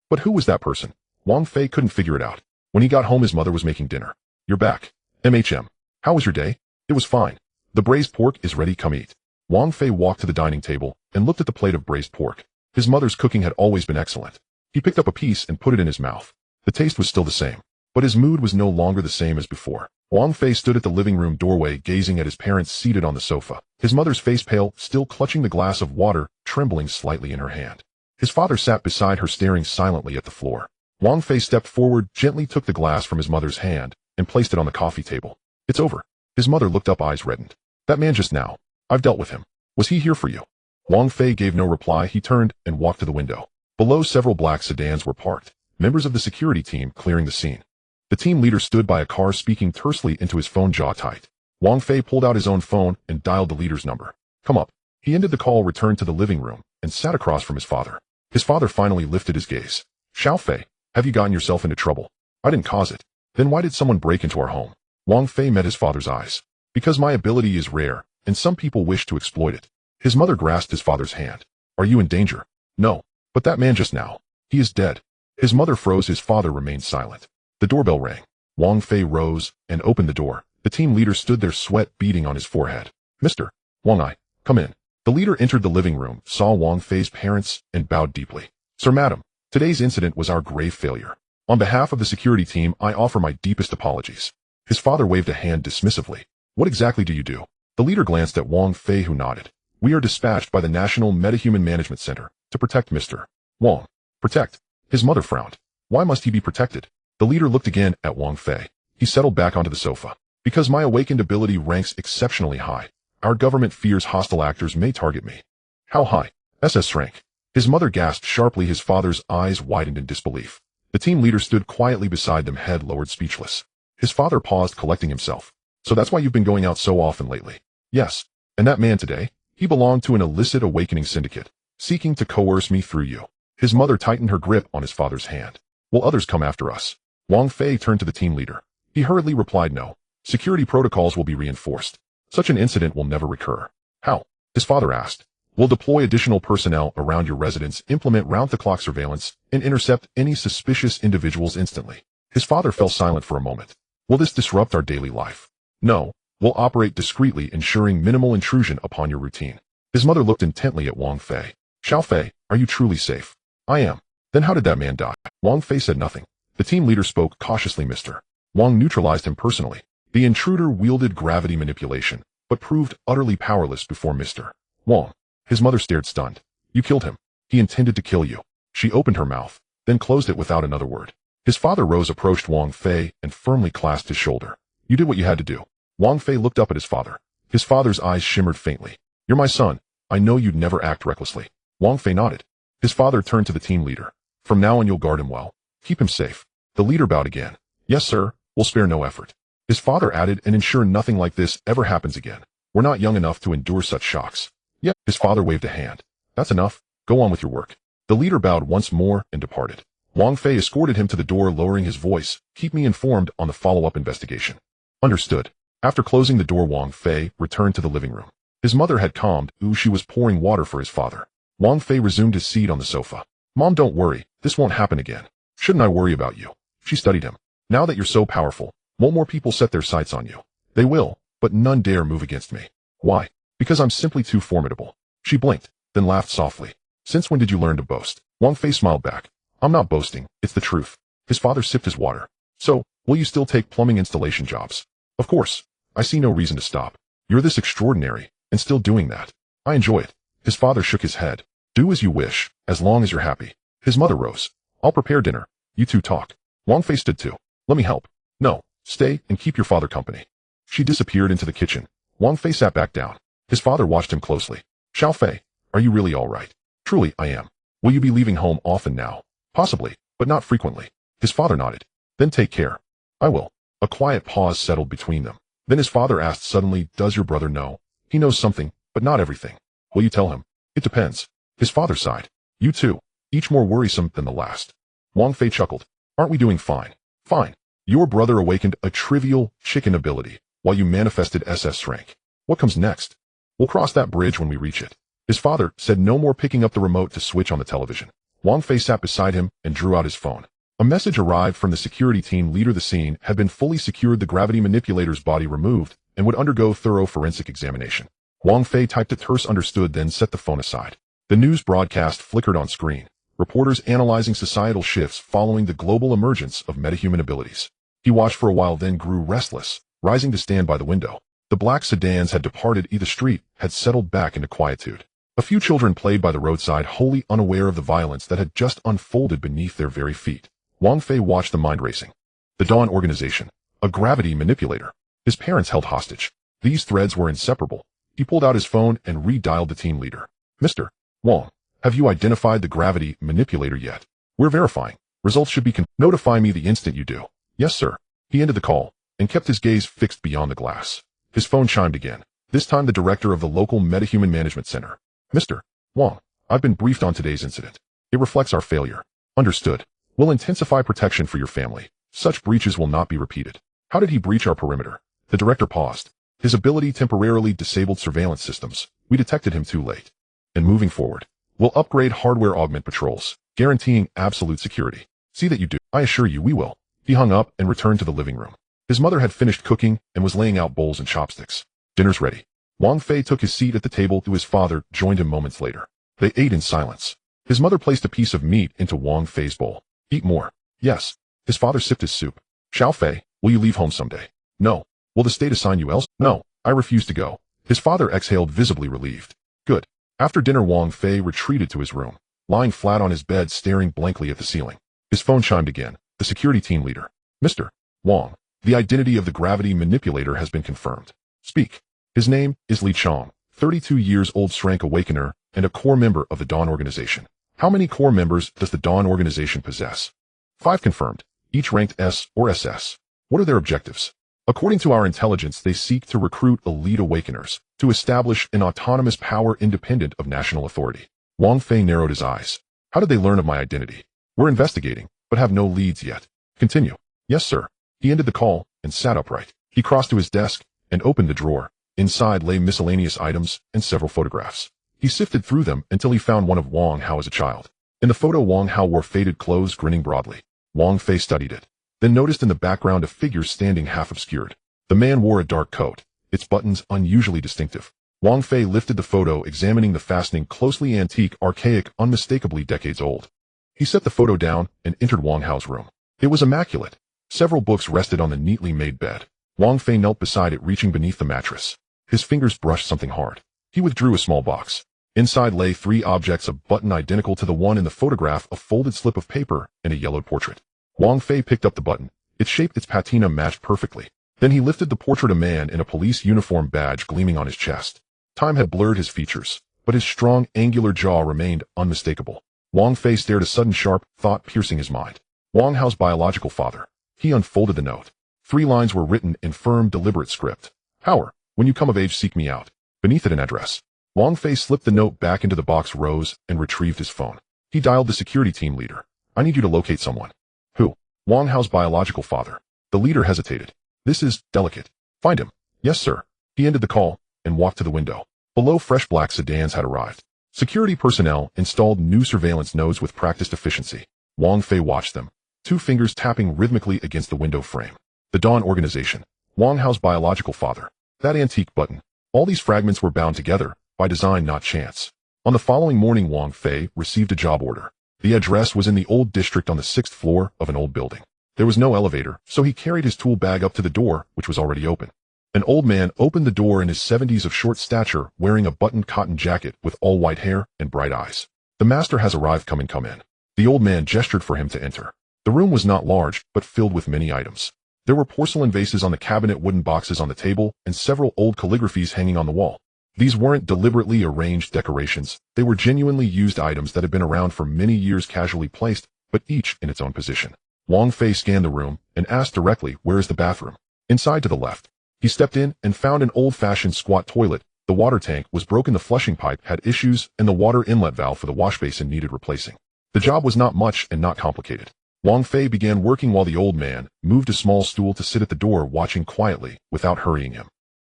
But who was that person? Wang Fei couldn't figure it out. When he got home, his mother was making dinner. "You're back. MHM. How was your day?" "It was fine. The braised pork is ready. Come eat." Wang Fei walked to the dining table and looked at the plate of braised pork. His mother's cooking had always been excellent. He picked up a piece and put it in his mouth. The taste was still the same, but his mood was no longer the same as before. Wang Fei stood at the living room doorway, gazing at his parents seated on the sofa. His mother's face pale, still clutching the glass of water, trembling slightly in her hand. His father sat beside her, staring silently at the floor. Wang Fei stepped forward, gently took the glass from his mother's hand, and placed it on the coffee table. "It's over." His mother looked up, eyes reddened. "That man just now. I've dealt with him. Was he here for you?" Wang Fei gave no reply. He turned and walked to the window. Below, several black sedans were parked, members of the security team clearing the scene. The team leader stood by a car speaking tersely into his phone, jaw tight. Wang Fei pulled out his own phone and dialed the leader's number. Come up. He ended the call, returned to the living room, and sat across from his father. His father finally lifted his gaze. Xiao Fei, have you gotten yourself into trouble? I didn't cause it. Then why did someone break into our home? Wang Fei met his father's eyes. Because my ability is rare, and some people wish to exploit it. His mother grasped his father's hand. Are you in danger? No. But that man just now. He is dead. His mother froze. His father remained silent. The doorbell rang. Wang Fei rose and opened the door. The team leader stood there, sweat beading on his forehead. Mr. Wang, come in. The leader entered the living room, saw Wang Fei's parents, and bowed deeply. Sir, madam, today's incident was our grave failure. On behalf of the security team, I offer my deepest apologies. His father waved a hand dismissively. What exactly do you do? The leader glanced at Wang Fei, who nodded. We are dispatched by the National Metahuman Management Center to protect Mr. Wang. Protect? His mother frowned. Why must he be protected? The leader looked again at Wang Fei. He settled back onto the sofa. Because my awakened ability ranks exceptionally high. Our government fears hostile actors may target me. How high? SSS-Rank. His mother gasped sharply. His father's eyes widened in disbelief. The team leader stood quietly beside them, head lowered, speechless. His father paused, collecting himself. So that's why you've been going out so often lately? Yes. And that man today? He belonged to an illicit awakening syndicate, seeking to coerce me through you. His mother tightened her grip on his father's hand. Will others come after us? Wang Fei turned to the team leader. He hurriedly replied, no. Security protocols will be reinforced. Such an incident will never recur. How? His father asked. We'll deploy additional personnel around your residence, implement round-the-clock surveillance, and intercept any suspicious individuals instantly. His father fell silent for a moment. Will this disrupt our daily life? No. We'll operate discreetly, ensuring minimal intrusion upon your routine. His mother looked intently at Wang Fei. Xiao Fei, are you truly safe? I am. Then how did that man die? Wang Fei said nothing. The team leader spoke cautiously. Mr. Wang neutralized him personally. The intruder wielded gravity manipulation, but proved utterly powerless before Mr. Wang. His mother stared stunned. You killed him. He intended to kill you. She opened her mouth, then closed it without another word. His father rose, approached Wang Fei, and firmly clasped his shoulder. You did what you had to do. Wang Fei looked up at his father. His father's eyes shimmered faintly. You're my son. I know you'd never act recklessly. Wang Fei nodded. His father turned to the team leader. From now on, you'll guard him well. Keep him safe. The leader bowed again. Yes, sir. We'll spare no effort. His father added, and ensure nothing like this ever happens again. We're not young enough to endure such shocks. Yep. His father waved a hand. That's enough. Go on with your work. The leader bowed once more and departed. Wang Fei escorted him to the door, lowering his voice. Keep me informed on the follow-up investigation. Understood. After closing the door, Wang Fei returned to the living room. His mother had calmed. She was pouring water for his father. Wang Fei resumed his seat on the sofa. Mom, don't worry. This won't happen again. Shouldn't I worry about you? She studied him. Now that you're so powerful, won't more people set their sights on you? They will, but none dare move against me. Why? Because I'm simply too formidable. She blinked, then laughed softly. Since when did you learn to boast? Wang Fei smiled back. I'm not boasting. It's the truth. His father sipped his water. So, will you still take plumbing installation jobs? Of course. I see no reason to stop. You're this extraordinary, and still doing that. I enjoy it. His father shook his head. Do as you wish, as long as you're happy. His mother rose. I'll prepare dinner. You two talk. Wang Fei stood too. Let me help. No, stay and keep your father company. She disappeared into the kitchen. Wang Fei sat back down. His father watched him closely. Xiao Fei, are you really all right? Truly, I am. Will you be leaving home often now? Possibly, but not frequently. His father nodded. Then take care. I will. A quiet pause settled between them. Then his father asked suddenly, does your brother know? He knows something, but not everything. Will you tell him? It depends. His father sighed. You too. Each more worrisome than the last. Wang Fei chuckled. Aren't we doing fine? Fine. Your brother awakened a trivial chicken ability, while you manifested SSS-Rank. What comes next? We'll cross that bridge when we reach it. His father said, no more picking up the remote to switch on the television. Wang Fei sat beside him and drew out his phone. A message arrived from the security team leader. The scene had been fully secured, the gravity manipulator's body removed, and would undergo thorough forensic examination. Wang Fei typed a terse understood, then set the phone aside. The news broadcast flickered on screen. Reporters analyzing societal shifts following the global emergence of metahuman abilities. He watched for a while, then grew restless, rising to stand by the window. The black sedans had departed. The street had settled back into quietude. A few children played by the roadside, wholly unaware of the violence that had just unfolded beneath their very feet. Wang Fei watched the mind racing. The Dawn organization. A gravity manipulator. His parents held hostage. These threads were inseparable. He pulled out his phone and redialed the team leader. Mr. Wang, have you identified the gravity manipulator yet? We're verifying. Results should be notify me the instant you do. Yes, sir. He ended the call and kept his gaze fixed beyond the glass. His phone chimed again, this time the director of the local metahuman management center. Mr. Wang, I've been briefed on today's incident. It reflects our failure. Understood. We'll intensify protection for your family. Such breaches will not be repeated. How did he breach our perimeter? The director paused. His ability temporarily disabled surveillance systems. We detected him too late. And moving forward, we'll upgrade hardware augment patrols, guaranteeing absolute security. See that you do. I assure you we will. He hung up and returned to the living room. His mother had finished cooking and was laying out bowls and chopsticks. Dinner's ready. Wang Fei took his seat at the table to his father joined him moments later. They ate in silence. His mother placed a piece of meat into Wang Fei's bowl. Eat more. Yes. His father sipped his soup. Xiao Fei, will you leave home someday? No. Will the state assign you else? No. I refuse to go. His father exhaled visibly relieved. Good. After dinner Wang Fei retreated to his room, lying flat on his bed staring blankly at the ceiling. His phone chimed again. The security team leader. Mr. Wang, the identity of the gravity manipulator has been confirmed. Speak. His name is Li Chong, 32 years old SSS-Rank awakener and a core member of the Dawn organization. How many core members does the Dawn organization possess? 5 confirmed, each ranked S or SS. What are their objectives? According to our intelligence, they seek to recruit elite awakeners to establish an autonomous power independent of national authority. Wang Fei narrowed his eyes. How did they learn of my identity? We're investigating, but have no leads yet. Continue. Yes, sir. He ended the call and sat upright. He crossed to his desk and opened the drawer. Inside lay miscellaneous items and several photographs. He sifted through them until he found one of Wang Hao as a child. In the photo, Wang Hao wore faded clothes, grinning broadly. Wang Fei studied it, then noticed in the background a figure standing half obscured. The man wore a dark coat, its buttons unusually distinctive. Wang Fei lifted the photo, examining the fastening, closely antique, archaic, unmistakably decades old. He set the photo down and entered Wang Hao's room. It was immaculate. Several books rested on the neatly made bed. Wang Fei knelt beside it, reaching beneath the mattress. His fingers brushed something hard. He withdrew a small box. Inside lay 3 objects, a button identical to the one in the photograph, a folded slip of paper, and a yellowed portrait. Wang Fei picked up the button. Its shape, its patina matched perfectly. Then he lifted the portrait, a man in a police uniform, badge gleaming on his chest. Time had blurred his features, but his strong, angular jaw remained unmistakable. Wang Fei stared, a sudden sharp thought piercing his mind. Wang Hao's biological father. He unfolded the note. 3 lines were written in firm, deliberate script. Howard, when you come of age, seek me out. Beneath it, an address. Wang Fei slipped the note back into the box, rose, and retrieved his phone. He dialed the security team leader. I need you to locate someone. Who? Wang Hao's biological father. The leader hesitated. This is delicate. Find him. Yes, sir. He ended the call and walked to the window. Below, fresh black sedans had arrived. Security personnel installed new surveillance nodes with practiced efficiency. Wang Fei watched them, 2 fingers tapping rhythmically against the window frame. The Dawn organization. Wang Hao's biological father. That antique button. All these fragments were bound together, by design, not chance. On the following morning, Wang Fei received a job order. The address was in the old district on the 6th floor of an old building. There was no elevator, so he carried his tool bag up to the door, which was already open. An old man opened the door, in his 70s, of short stature, wearing a buttoned cotton jacket with all white hair and bright eyes. The master has arrived, come in. The old man gestured for him to enter. The room was not large, but filled with many items. There were porcelain vases on the cabinet, wooden boxes on the table, and several old calligraphies hanging on the wall. These weren't deliberately arranged decorations. They were genuinely used items that had been around for many years, casually placed, but each in its own position. Wang Fei scanned the room and asked directly, where is the bathroom? Inside to the left. He stepped in and found an old-fashioned squat toilet. The water tank was broken, the flushing pipe had issues, and the water inlet valve for the wash basin needed replacing. The job was not much and not complicated. Wang Fei began working while the old man moved a small stool to sit at the door, watching quietly without hurrying him.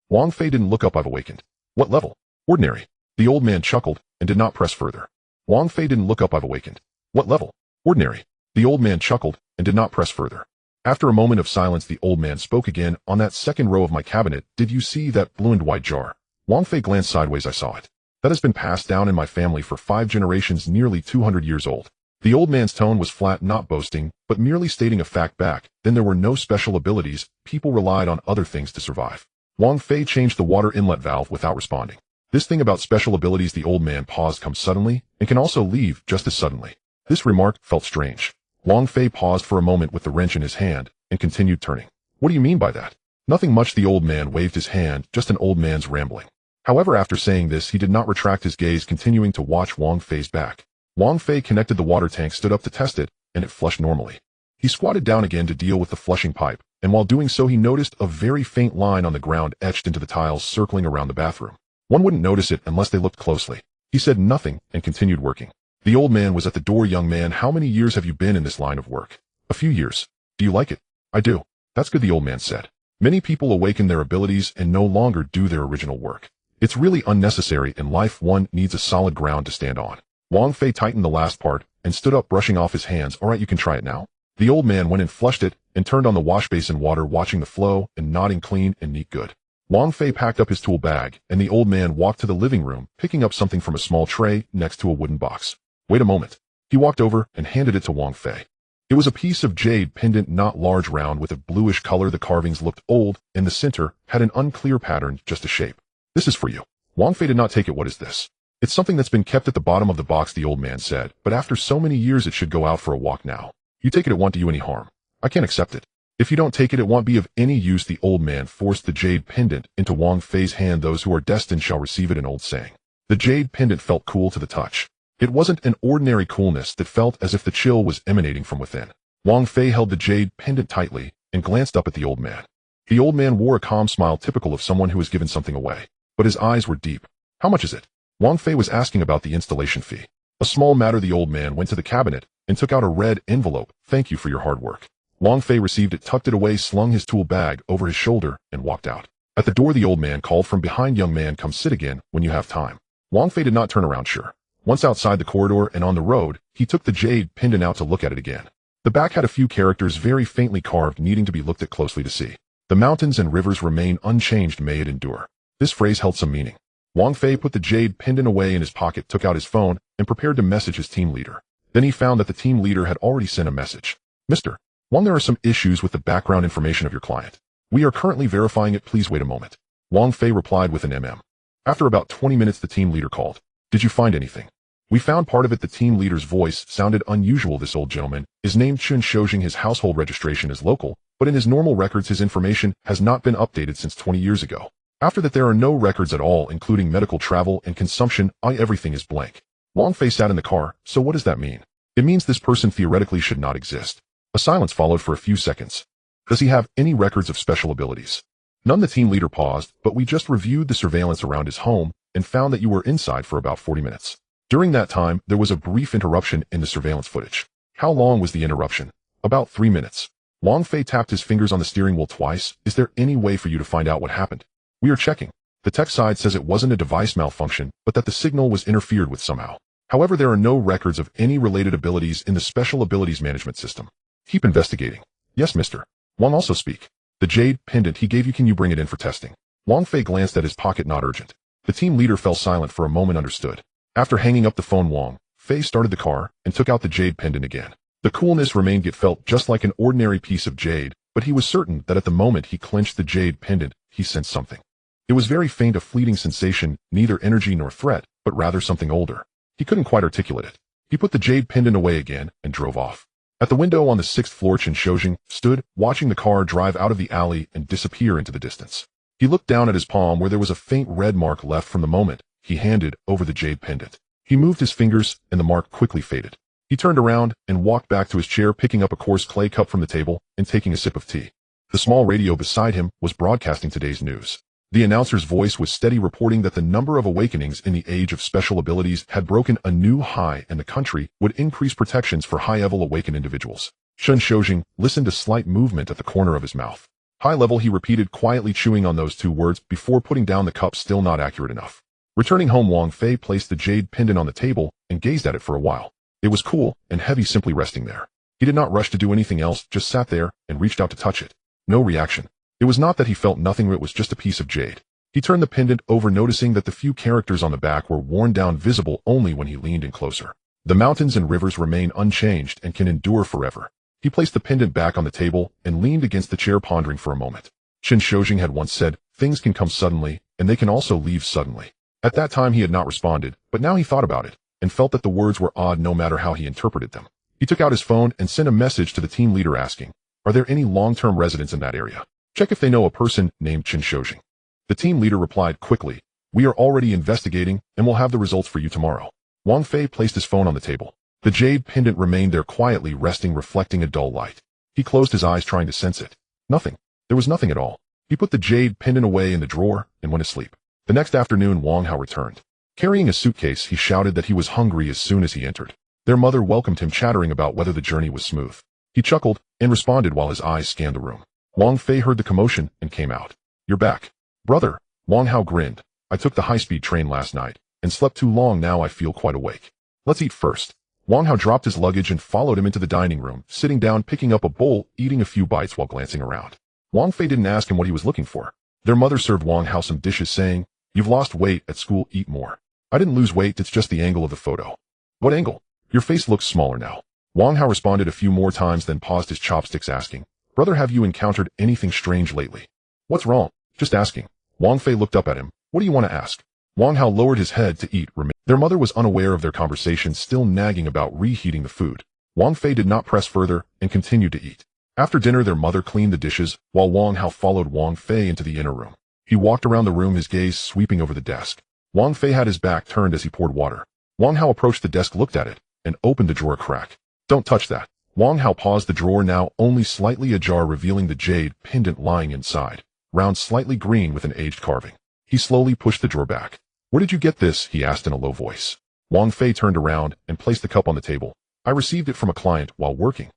Wang Fei didn't look up. I've awakened. What level? Ordinary. The old man chuckled and did not press further. Wang Fei didn't look up. I've awakened. What level? Ordinary. The old man chuckled and did not press further. After a moment of silence, the old man spoke again. On that second row of my cabinet, did you see that blue and white jar? Wang Fei glanced sideways. I saw it. That has been passed down in my family for 5 generations, nearly 200 years old. The old man's tone was flat, not boasting, but merely stating a fact. Back then there were no special abilities. People relied on other things to survive. Wang Fei changed the water inlet valve without responding. This thing about special abilities, the old man paused, comes suddenly and can also leave just as suddenly. This remark felt strange. Wang Fei paused for a moment with the wrench in his hand and continued turning. What do you mean by that? Nothing much. The old man waved his hand, just an old man's rambling. However, after saying this, he did not retract his gaze, continuing to watch Wang Fei's back. Wang Fei connected the water tank, stood up to test it, and it flushed normally. He squatted down again to deal with the flushing pipe, and while doing so he noticed a very faint line on the ground etched into the tiles circling around the bathroom. One wouldn't notice it unless they looked closely. He said nothing and continued working. The old man was at the door. Young man, how many years have you been in this line of work? A few years. Do you like it? I do. That's good, the old man said. Many people awaken their abilities and no longer do their original work. It's really unnecessary in life. One needs a solid ground to stand on. Wang Fei tightened the last part and stood up, brushing off his hands. All right, you can try it now. The old man went and flushed it and turned on the wash basin water, watching the flow and nodding. Clean and neat, good. Wang Fei packed up his tool bag and the old man walked to the living room, picking up something from a small tray next to a wooden box. Wait a moment. He walked over and handed it to Wang Fei. It was a piece of jade pendant, not large, round with a bluish color. The carvings looked old and the center had an unclear pattern, just a shape. This is for you. Wang Fei did not take it. What is this? It's something that's been kept at the bottom of the box, the old man said, but after so many years it should go out for a walk now. You take it, it won't do you any harm. I can't accept it. If you don't take it, it won't be of any use. The old man forced the jade pendant into Wang Fei's hand. Those who are destined shall receive it, an old saying. The jade pendant felt cool to the touch. It wasn't an ordinary coolness that felt as if the chill was emanating from within. Wang Fei held the jade pendant tightly and glanced up at the old man. The old man wore a calm smile, typical of someone who has given something away, but his eyes were deep. How much is it? Wang Fei was asking about the installation fee. A small matter. The old man went to the cabinet and took out a red envelope. Thank you for your hard work. Wang Fei received it, tucked it away, slung his tool bag over his shoulder, and walked out. At the door, the old man called from behind, young man, come sit again when you have time. Wang Fei did not turn around. Sure. Once outside the corridor and on the road, he took the jade pendant out to look at it again. The back had a few characters very faintly carved, needing to be looked at closely to see. The mountains and rivers remain unchanged, may it endure. This phrase held some meaning. Wang Fei put the jade pendant away in his pocket, took out his phone, and prepared to message his team leader. Then he found that the team leader had already sent a message. Mr. Wang, there are some issues with the background information of your client. We are currently verifying it. Please wait a moment. Wang Fei replied with an MM. After about 20 minutes, the team leader called. Did you find anything? We found part of it. The team leader's voice sounded unusual. This old gentleman is named Chen Shoujing. His household registration is local, but in his normal records his information has not been updated since 20 years ago. After that there are no records at all, including medical, travel, and consumption. Everything is blank. Wang Fei sat in the car. So what does that mean? It means this person theoretically should not exist. A silence followed for a few seconds. Does he have any records of special abilities? None. The team leader paused, but we just reviewed the surveillance around his home and found that you were inside for about 40 minutes. During that time, there was a brief interruption in the surveillance footage. How long was the interruption? About 3 minutes. Wang Fei tapped his fingers on the steering wheel twice. Is there any way for you to find out what happened? We are checking. The tech side says it wasn't a device malfunction, but that the signal was interfered with somehow. However, there are no records of any related abilities in the special abilities management system. Keep investigating. Yes, Mr. Wang. Also speak. The jade pendant he gave you, can you bring it in for testing? Wang Fei glanced at his pocket. Not urgent. The team leader fell silent for a moment. Understood. After hanging up the phone, Wang Fei started the car and took out the jade pendant again. The coolness remained. It felt just like an ordinary piece of jade, but he was certain that at the moment he clenched the jade pendant, he sensed something. It was very faint, a fleeting sensation, neither energy nor threat, but rather something older. He couldn't quite articulate it. He put the jade pendant away again and drove off. At the window on the 6th floor, Chen Shoujing stood, watching the car drive out of the alley and disappear into the distance. He looked down at his palm where there was a faint red mark left from the moment he handed over the jade pendant. He moved his fingers and the mark quickly faded. He turned around and walked back to his chair, picking up a coarse clay cup from the table and taking a sip of tea. The small radio beside him was broadcasting today's news. The announcer's voice was steady, reporting that the number of awakenings in the age of special abilities had broken a new high and the country would increase protections for high-level awakened individuals. Chen Shoujing listened, a slight movement at the corner of his mouth. High level, he repeated, quietly chewing on those two words before putting down the cup. Still not accurate enough. Returning home, Wang Fei placed the jade pendant on the table and gazed at it for a while. It was cool and heavy, simply resting there. He did not rush to do anything else, just sat there and reached out to touch it. No reaction. It was not that he felt nothing, it was just a piece of jade. He turned the pendant over, noticing that the few characters on the back were worn down, visible only when he leaned in closer. The mountains and rivers remain unchanged and can endure forever. He placed the pendant back on the table and leaned against the chair, pondering for a moment. Chen Shoujing had once said, things can come suddenly, and they can also leave suddenly. At that time he had not responded, but now he thought about it, and felt that the words were odd no matter how he interpreted them. He took out his phone and sent a message to the team leader asking, are there any long-term residents in that area? Check if they know a person named Chen Shoujing. The team leader replied quickly, we are already investigating and will have the results for you tomorrow. Wang Fei placed his phone on the table. The jade pendant remained there quietly resting, reflecting a dull light. He closed his eyes trying to sense it. Nothing. There was nothing at all. He put the jade pendant away in the drawer and went to sleep. The next afternoon, Wang Hao returned. Carrying a suitcase, he shouted that he was hungry as soon as he entered. Their mother welcomed him, chattering about whether the journey was smooth. He chuckled and responded while his eyes scanned the room. Wang Fei heard the commotion and came out. "You're back, brother." Wang Hao grinned. "I took the high-speed train last night and slept too long. Now I feel quite awake. Let's eat first." Wang Hao dropped his luggage and followed him into the dining room, sitting down, picking up a bowl, eating a few bites while glancing around. Wang Fei didn't ask him what he was looking for. Their mother served Wang Hao some dishes, saying, "You've lost weight at school, eat more." "I didn't lose weight, it's just the angle of the photo." "What angle? Your face looks smaller now." Wang Hao responded a few more times, then paused his chopsticks, asking, "Brother, have you encountered anything strange lately?" "What's wrong?" "Just asking." Wang Fei looked up at him. "What do you want to ask?" Wang Hao lowered his head to eat. Their mother was unaware of their conversation, still nagging about reheating the food. Wang Fei did not press further and continued to eat. After dinner, their mother cleaned the dishes, while Wang Hao followed Wang Fei into the inner room. He walked around the room, his gaze sweeping over the desk. Wang Fei had his back turned as he poured water. Wang Hao approached the desk, looked at it, and opened the drawer a crack. "Don't touch that." Wang Hao paused the drawer, now only slightly ajar, revealing the jade pendant lying inside, round, slightly green with an aged carving. He slowly pushed the drawer back. "Where did you get this?" he asked in a low voice. Wang Fei turned around and placed the cup on the table. "I received it from a client while working."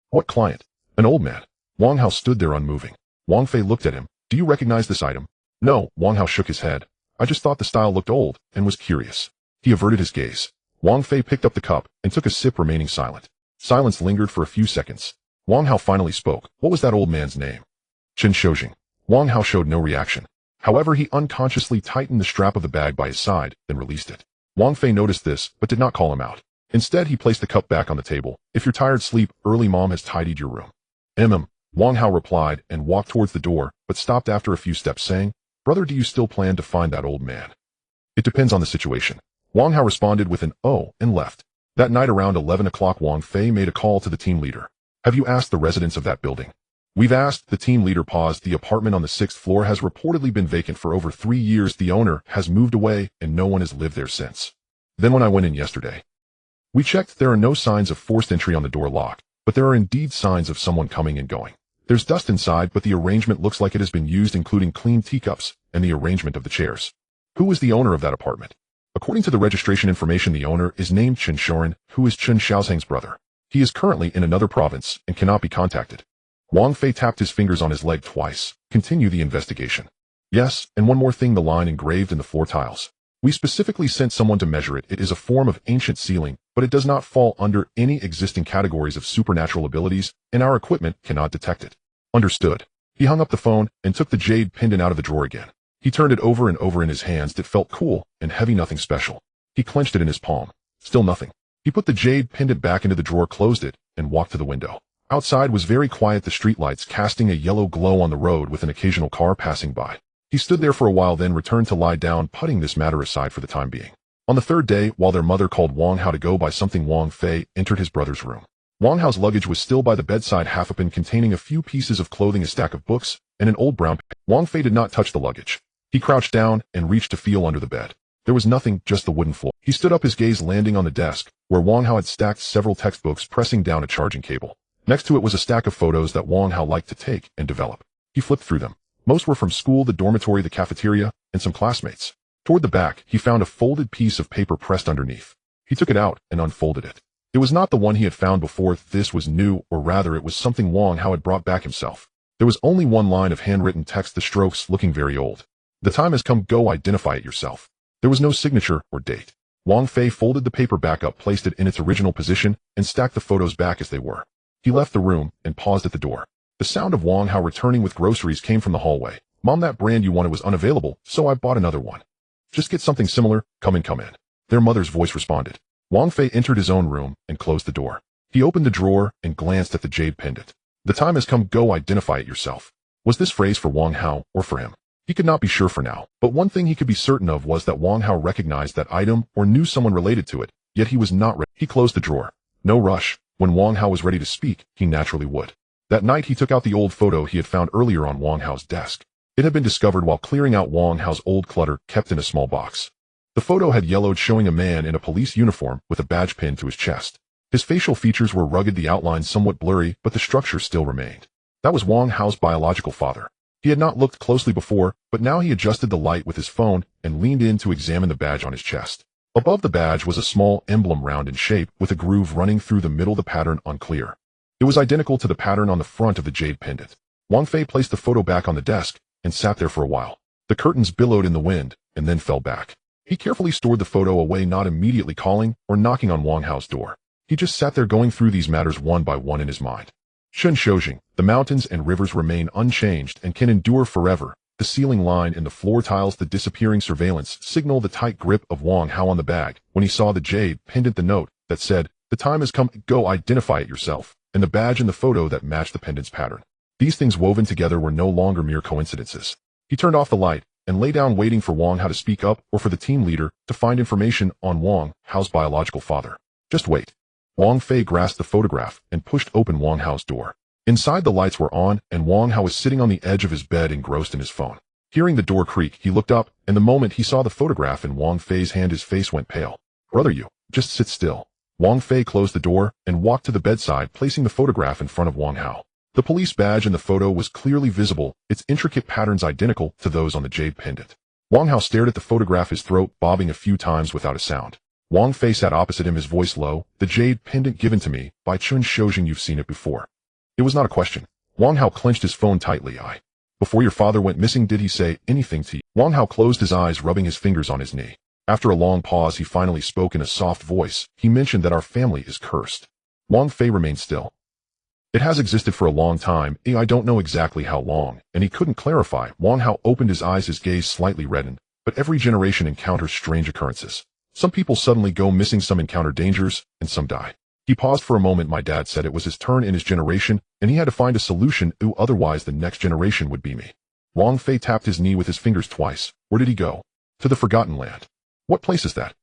"What client?" "An old man." Wang Hao stood there unmoving. Wang Fei looked at him. "Do you recognize this item?" "No." Wang Hao shook his head. "I just thought the style looked old and was curious." He averted his gaze. Wang Fei picked up the cup and took a sip, remaining silent. Silence lingered for a few seconds. Wang Hao finally spoke. "What was that old man's name?" "Chen Shoujing." Wang Hao showed no reaction. However, he unconsciously tightened the strap of the bag by his side, then released it. Wang Fei noticed this, but did not call him out. Instead, he placed the cup back on the table. "If you're tired, sleep early. Mom has tidied your room." Wang Hao replied and walked towards the door, but stopped after a few steps, saying, "Brother, do you still plan to find that old man?" "It depends on the situation." Wang Hao responded with an "oh" and left. That night around 11 o'clock, Wang Fei made a call to the team leader. "Have you asked the residents of that building?" "We've asked." The team leader paused. "The apartment on the 6th floor has reportedly been vacant for over 3 years. The owner has moved away and no one has lived there since. Then when I went in yesterday, we checked. There are no signs of forced entry on the door lock, but there are indeed signs of someone coming and going. There's dust inside, but the arrangement looks like it has been used, including clean teacups and the arrangement of the chairs." "Who is the owner of that apartment?" "According to the registration information, the owner is named Chen Shoren, who is Chen Xiaozhang's brother. He is currently in another province and cannot be contacted." Wang Fei tapped his fingers on his leg twice. "Continue the investigation." "Yes, and one more thing, the line engraved in the floor tiles. We specifically sent someone to measure it. It is a form of ancient sealing, but it does not fall under any existing categories of supernatural abilities, and our equipment cannot detect it." "Understood." He hung up the phone and took the jade pendant out of the drawer again. He turned it over and over in his hands. It felt cool and heavy, nothing special. He clenched it in his palm. Still nothing. He put the jade pendant back into the drawer, closed it, and walked to the window. Outside was very quiet, the streetlights casting a yellow glow on the road with an occasional car passing by. He stood there for a while, then returned to lie down, putting this matter aside for the time being. On the third day, while their mother called Wang Hao to go buy something, Wang Fei entered his brother's room. Wang Hao's luggage was still by the bedside, half open, containing a few pieces of clothing, a stack of books, and an old brown pen. Wang Fei did not touch the luggage. He crouched down and reached to feel under the bed. There was nothing, just the wooden floor. He stood up, his gaze landing on the desk, where Wang Hao had stacked several textbooks, pressing down a charging cable. Next to it was a stack of photos that Wang Hao liked to take and develop. He flipped through them. Most were from school, the dormitory, the cafeteria, and some classmates. Toward the back, he found a folded piece of paper pressed underneath. He took it out and unfolded it. It was not the one he had found before. This was new, or rather it was something Wang Hao had brought back himself. There was only one line of handwritten text, the strokes looking very old. "The time has come, go identify it yourself." There was no signature or date. Wang Fei folded the paper back up, placed it in its original position, and stacked the photos back as they were. He left the room and paused at the door. The sound of Wang Hao returning with groceries came from the hallway. "Mom, that brand you wanted was unavailable, so I bought another one. Just get something similar. Come in, come in." Their mother's voice responded. Wang Fei entered his own room and closed the door. He opened the drawer and glanced at the jade pendant. "The time has come, go identify it yourself." Was this phrase for Wang Hao or for him? He could not be sure for now, but one thing he could be certain of was that Wang Hao recognized that item or knew someone related to it, yet he was not ready. He closed the drawer. No rush. When Wang Hao was ready to speak, he naturally would. That night he took out the old photo he had found earlier on Wang Hao's desk. It had been discovered while clearing out Wang Hao's old clutter, kept in a small box. The photo had yellowed, showing a man in a police uniform with a badge pinned to his chest. His facial features were rugged, the outlines somewhat blurry, but the structure still remained. That was Wang Hao's biological father. He had not looked closely before, but now he adjusted the light with his phone and leaned in to examine the badge on his chest. Above the badge was a small emblem, round in shape, with a groove running through the middle, the pattern unclear. It was identical to the pattern on the front of the jade pendant. Wang Fei placed the photo back on the desk and sat there for a while. The curtains billowed in the wind and then fell back. He carefully stored the photo away, not immediately calling or knocking on Wang Hao's door. He just sat there going through these matters one by one in his mind. Shun Shoujing, the mountains and rivers remain unchanged and can endure forever. The ceiling line and the floor tiles, the disappearing surveillance, signal the tight grip of Wang Hao on the bag. When he saw the jade pendant, the note that said, "The time has come, go identify it yourself," and the badge and the photo that matched the pendant's pattern. These things woven together were no longer mere coincidences. He turned off the light and lay down, waiting for Wang Hao to speak up or for the team leader to find information on Wang Hao's biological father. Just wait. Wang Fei grasped the photograph and pushed open Wang Hao's door. Inside, the lights were on, and Wang Hao was sitting on the edge of his bed, engrossed in his phone. Hearing the door creak, he looked up, and the moment he saw the photograph in Wang Fei's hand, his face went pale. "Brother, you, just sit still." Wang Fei closed the door and walked to the bedside, placing the photograph in front of Wang Hao. The police badge in the photo was clearly visible, its intricate patterns identical to those on the jade pendant. Wang Hao stared at the photograph, his throat bobbing a few times without a sound. Wang Fei sat opposite him, his voice low. "The jade pendant given to me by Shun Shoujing, you've seen it before." It was not a question. Wang Hao clenched his phone tightly. "Before your father went missing, did he say anything to you?" Wang Hao closed his eyes, rubbing his fingers on his knee. After a long pause, he finally spoke in a soft voice. "He mentioned that our family is cursed." Wang Fei remained still. "It has existed for a long time. I don't know exactly how long," and he couldn't clarify. Wang Hao opened his eyes, his gaze slightly reddened. "But every generation encounters strange occurrences. Some people suddenly go missing, some encounter dangers, and some die." He paused for a moment. "My dad said it was his turn in his generation, and he had to find a solution, otherwise the next generation would be me." Wang Fei tapped his knee with his fingers twice. "Where did he go?" "To the Forgotten Land." "What place is that?"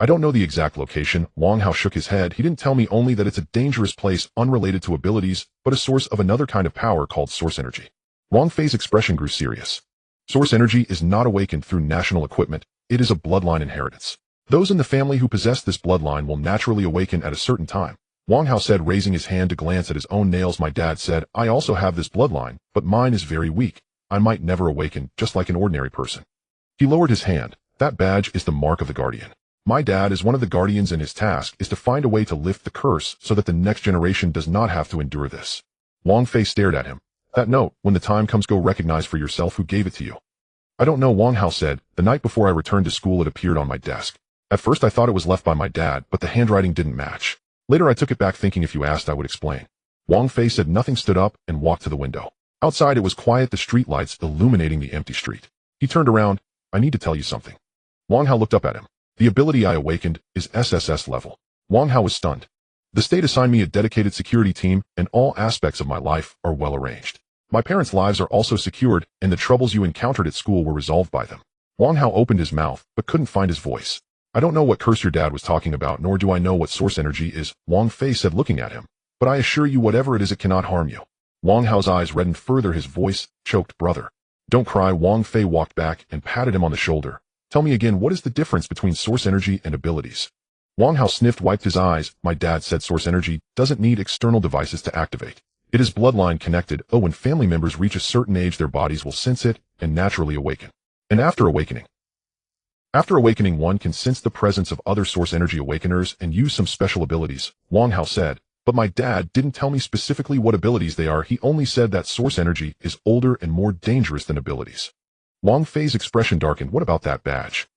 "I don't know the exact location." Wang Hao shook his head. "He didn't tell me, only that it's a dangerous place, unrelated to abilities, but a source of another kind of power called source energy." Wang Fei's expression grew serious. "Source energy is not awakened through national equipment. It is a bloodline inheritance. Those in the family who possess this bloodline will naturally awaken at a certain time." Wang Hao said, raising his hand to glance at his own nails. "My dad said, I also have this bloodline, but mine is very weak. I might never awaken, just like an ordinary person." He lowered his hand. "That badge is the mark of the guardian. My dad is one of the guardians, and his task is to find a way to lift the curse so that the next generation does not have to endure this." Wang Fei stared at him. "That note, when the time comes, go recognize for yourself who gave it to you." "I don't know," Wang Hao said. "The night before I returned to school, it appeared on my desk. At first I thought it was left by my dad, but the handwriting didn't match. Later I took it back, thinking if you asked I would explain." Wang Fei said nothing, stood up, and walked to the window. Outside it was quiet, the street lights illuminating the empty street. He turned around. "I need to tell you something." Wang Hao looked up at him. "The ability I awakened is SSS level." Wang Hao was stunned. "The state assigned me a dedicated security team, and all aspects of my life are well arranged. My parents' lives are also secured, and the troubles you encountered at school were resolved by them." Wang Hao opened his mouth, but couldn't find his voice. "I don't know what curse your dad was talking about, nor do I know what source energy is," Wang Fei said, looking at him. "But I assure you, whatever it is, it cannot harm you." Wang Hao's eyes reddened further, his voice choked. "Brother, don't cry." Wang Fei walked back and patted him on the shoulder. "Tell me again, what is the difference between source energy and abilities?" Wang Hao sniffed, wiped his eyes. "My dad said source energy doesn't need external devices to activate. It is bloodline connected. When family members reach a certain age, their bodies will sense it and naturally awaken. And after awakening, one can sense the presence of other source energy awakeners and use some special abilities," Wang Hao said. "But my dad didn't tell me specifically what abilities they are. He only said that source energy is older and more dangerous than abilities." Wang Fei's expression darkened. "What about that badge?"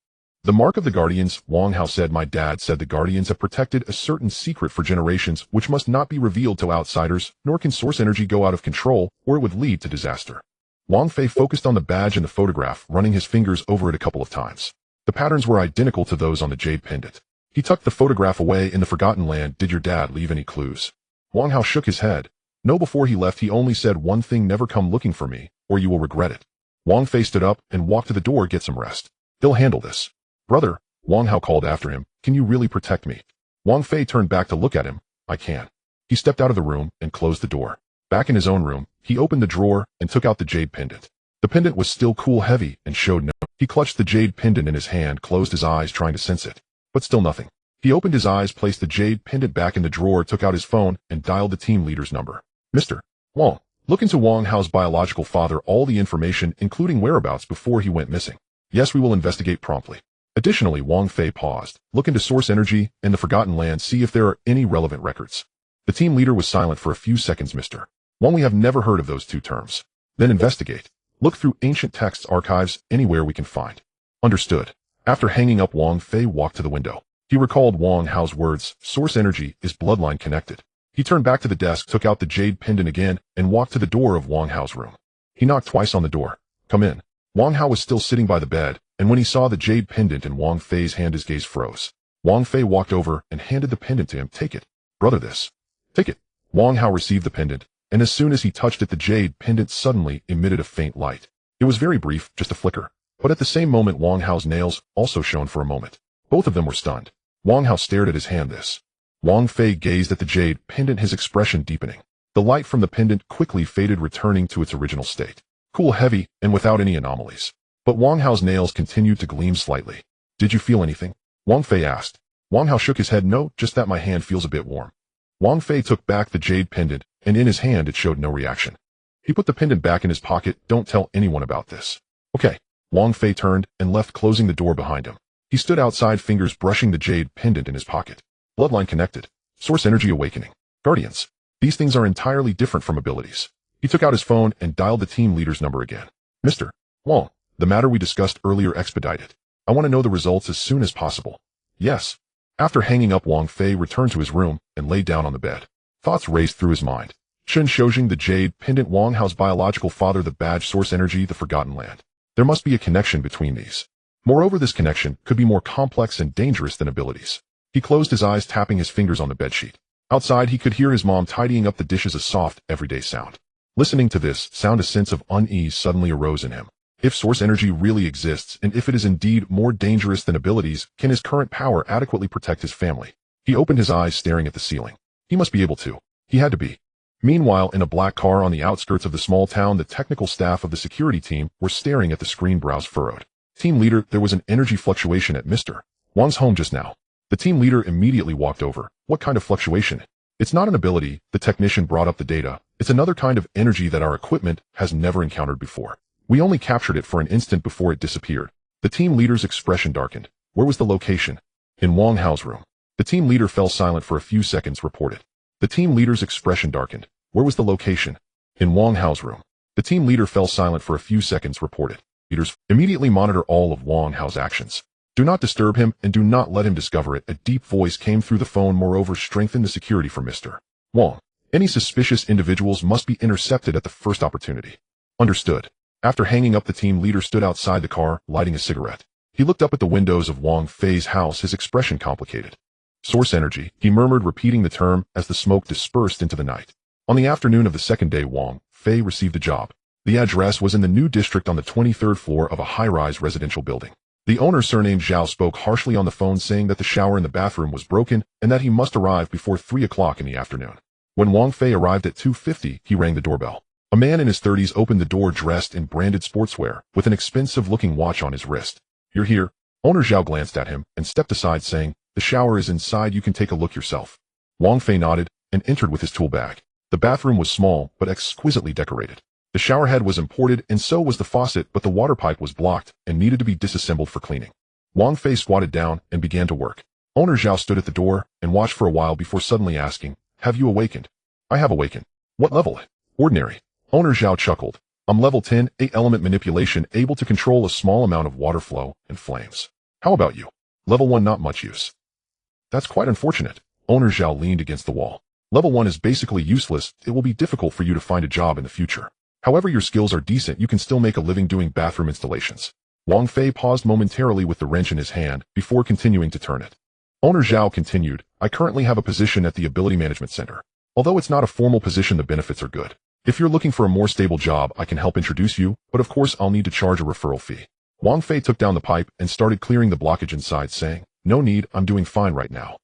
"The mark of the guardians," Wang Hao said. "My dad said the guardians have protected a certain secret for generations, which must not be revealed to outsiders, nor can source energy go out of control, or it would lead to disaster." Wang Fei focused on the badge and the photograph, running his fingers over it a couple of times. The patterns were identical to those on the jade pendant. He tucked the photograph away. "In the Forgotten Land, did your dad leave any clues?" Wang Hao shook his head. "No, before he left he only said one thing, never come looking for me, or you will regret it." Wang Fei stood up and walked to the door. "Get some rest. He'll handle this." "Brother," Wang Hao called after him, "can you really protect me?" Wang Fei turned back to look at him. "I can." He stepped out of the room and closed the door. Back in his own room, he opened the drawer and took out the jade pendant. The pendant was still cool, heavy, and showed no. He clutched the jade pendant in his hand, closed his eyes, trying to sense it. But still nothing. He opened his eyes, placed the jade pendant back in the drawer, took out his phone, and dialed the team leader's number. Mr. Wang, look into Wang Hao's biological father, all the information, including whereabouts before he went missing. Yes, we will investigate promptly. Additionally, Wang Fei paused. Look into source energy and the Forgotten Land, see if there are any relevant records. The team leader was silent for a few seconds. Mr. Wang, we have never heard of those two terms. Then investigate. Look through ancient texts, archives, anywhere we can find. Understood. After hanging up, Wang Fei walked to the window. He recalled Wang Hao's words, source energy is bloodline connected. He turned back to the desk, took out the jade pendant again, and walked to the door of Wang Hao's room. He knocked twice on the door. Come in. Wang Hao was still sitting by the bed, and when he saw the jade pendant in Wang Fei's hand, his gaze froze. Wang Fei walked over and handed the pendant to him. Take it. Brother, this. Take it. Wang Hao received the pendant, and as soon as he touched it, the jade pendant suddenly emitted a faint light. It was very brief, just a flicker. But at the same moment, Wang Hao's nails also shone for a moment. Both of them were stunned. Wang Hao stared at his hand. This. Wang Fei gazed at the jade pendant, his expression deepening. The light from the pendant quickly faded, returning to its original state. Cool, heavy, and without any anomalies. But Wang Hao's nails continued to gleam slightly. Did you feel anything? Wang Fei asked. Wang Hao shook his head. No, just that my hand feels a bit warm. Wang Fei took back the jade pendant, and in his hand it showed no reaction. He put the pendant back in his pocket. Don't tell anyone about this. Okay. Wang Fei turned and left, closing the door behind him. He stood outside, fingers brushing the jade pendant in his pocket. Bloodline connected. Source energy awakening. Guardians. These things are entirely different from abilities. He took out his phone and dialed the team leader's number again. Mr. Wang, the matter we discussed earlier, expedited. I want to know the results as soon as possible. Yes. After hanging up, Wang Fei returned to his room and lay down on the bed. Thoughts raced through his mind. Shen Shoujing, the jade pendant, Wang Hao's biological father, the badge, source energy, the Forgotten Land. There must be a connection between these. Moreover, this connection could be more complex and dangerous than abilities. He closed his eyes, tapping his fingers on the bedsheet. Outside, he could hear his mom tidying up the dishes, a soft, everyday sound. Listening to this sound, a sense of unease suddenly arose in him. If source energy really exists, and if it is indeed more dangerous than abilities, can his current power adequately protect his family? He opened his eyes, staring at the ceiling. He must be able to. He had to be. Meanwhile, in a black car on the outskirts of the small town, the technical staff of the security team were staring at the screen, brows furrowed. Team leader, there was an energy fluctuation at Mr. Wang's home just now. The team leader immediately walked over. What kind of fluctuation? It's not an ability, the technician brought up the data. It's another kind of energy that our equipment has never encountered before. We only captured it for an instant before it disappeared. The team leader's expression darkened. Where was the location? In Wang Hao's room. The team leader fell silent for a few seconds, reported. The team leader's expression darkened. Where was the location? In Wang Hao's room. The team leader fell silent for a few seconds, reported. Leaders, immediately monitor all of Wang Hao's actions. Do not disturb him and do not let him discover it. A deep voice came through the phone. Moreover, strengthen the security for Mr. Wang. Any suspicious individuals must be intercepted at the first opportunity. Understood. After hanging up, the team leader stood outside the car, lighting a cigarette. He looked up at the windows of Wang Fei's house, his expression complicated. Source energy, he murmured, repeating the term as the smoke dispersed into the night. On the afternoon of the second day, Wang Fei received a job. The address was in the new district on the 23rd floor of a high-rise residential building. The owner, surnamed Zhao, spoke harshly on the phone, saying that the shower in the bathroom was broken and that he must arrive before 3 o'clock in the afternoon. When Wang Fei arrived at 2:50, he rang the doorbell. A man in his 30s opened the door, dressed in branded sportswear, with an expensive-looking watch on his wrist. You're here? Owner Zhao glanced at him and stepped aside, saying, the shower is inside, you can take a look yourself. Wang Fei nodded and entered with his tool bag. The bathroom was small but exquisitely decorated. The shower head was imported and so was the faucet, but the water pipe was blocked and needed to be disassembled for cleaning. Wang Fei squatted down and began to work. Owner Zhao stood at the door and watched for a while before suddenly asking, have you awakened? I have awakened. What level? Ordinary. Owner Zhao chuckled. I'm level 10, 8-element manipulation, able to control a small amount of water flow and flames. How about you? Level 1, not much use. That's quite unfortunate. Owner Zhao leaned against the wall. Level 1 is basically useless. It will be difficult for you to find a job in the future. However, your skills are decent. You can still make a living doing bathroom installations. Wang Fei paused momentarily with the wrench in his hand before continuing to turn it. Owner Zhao continued, I currently have a position at the Ability Management Center. Although it's not a formal position, the benefits are good. If you're looking for a more stable job, I can help introduce you, but of course I'll need to charge a referral fee. Wang Fei took down the pipe and started clearing the blockage inside, saying, no need, I'm doing fine right now.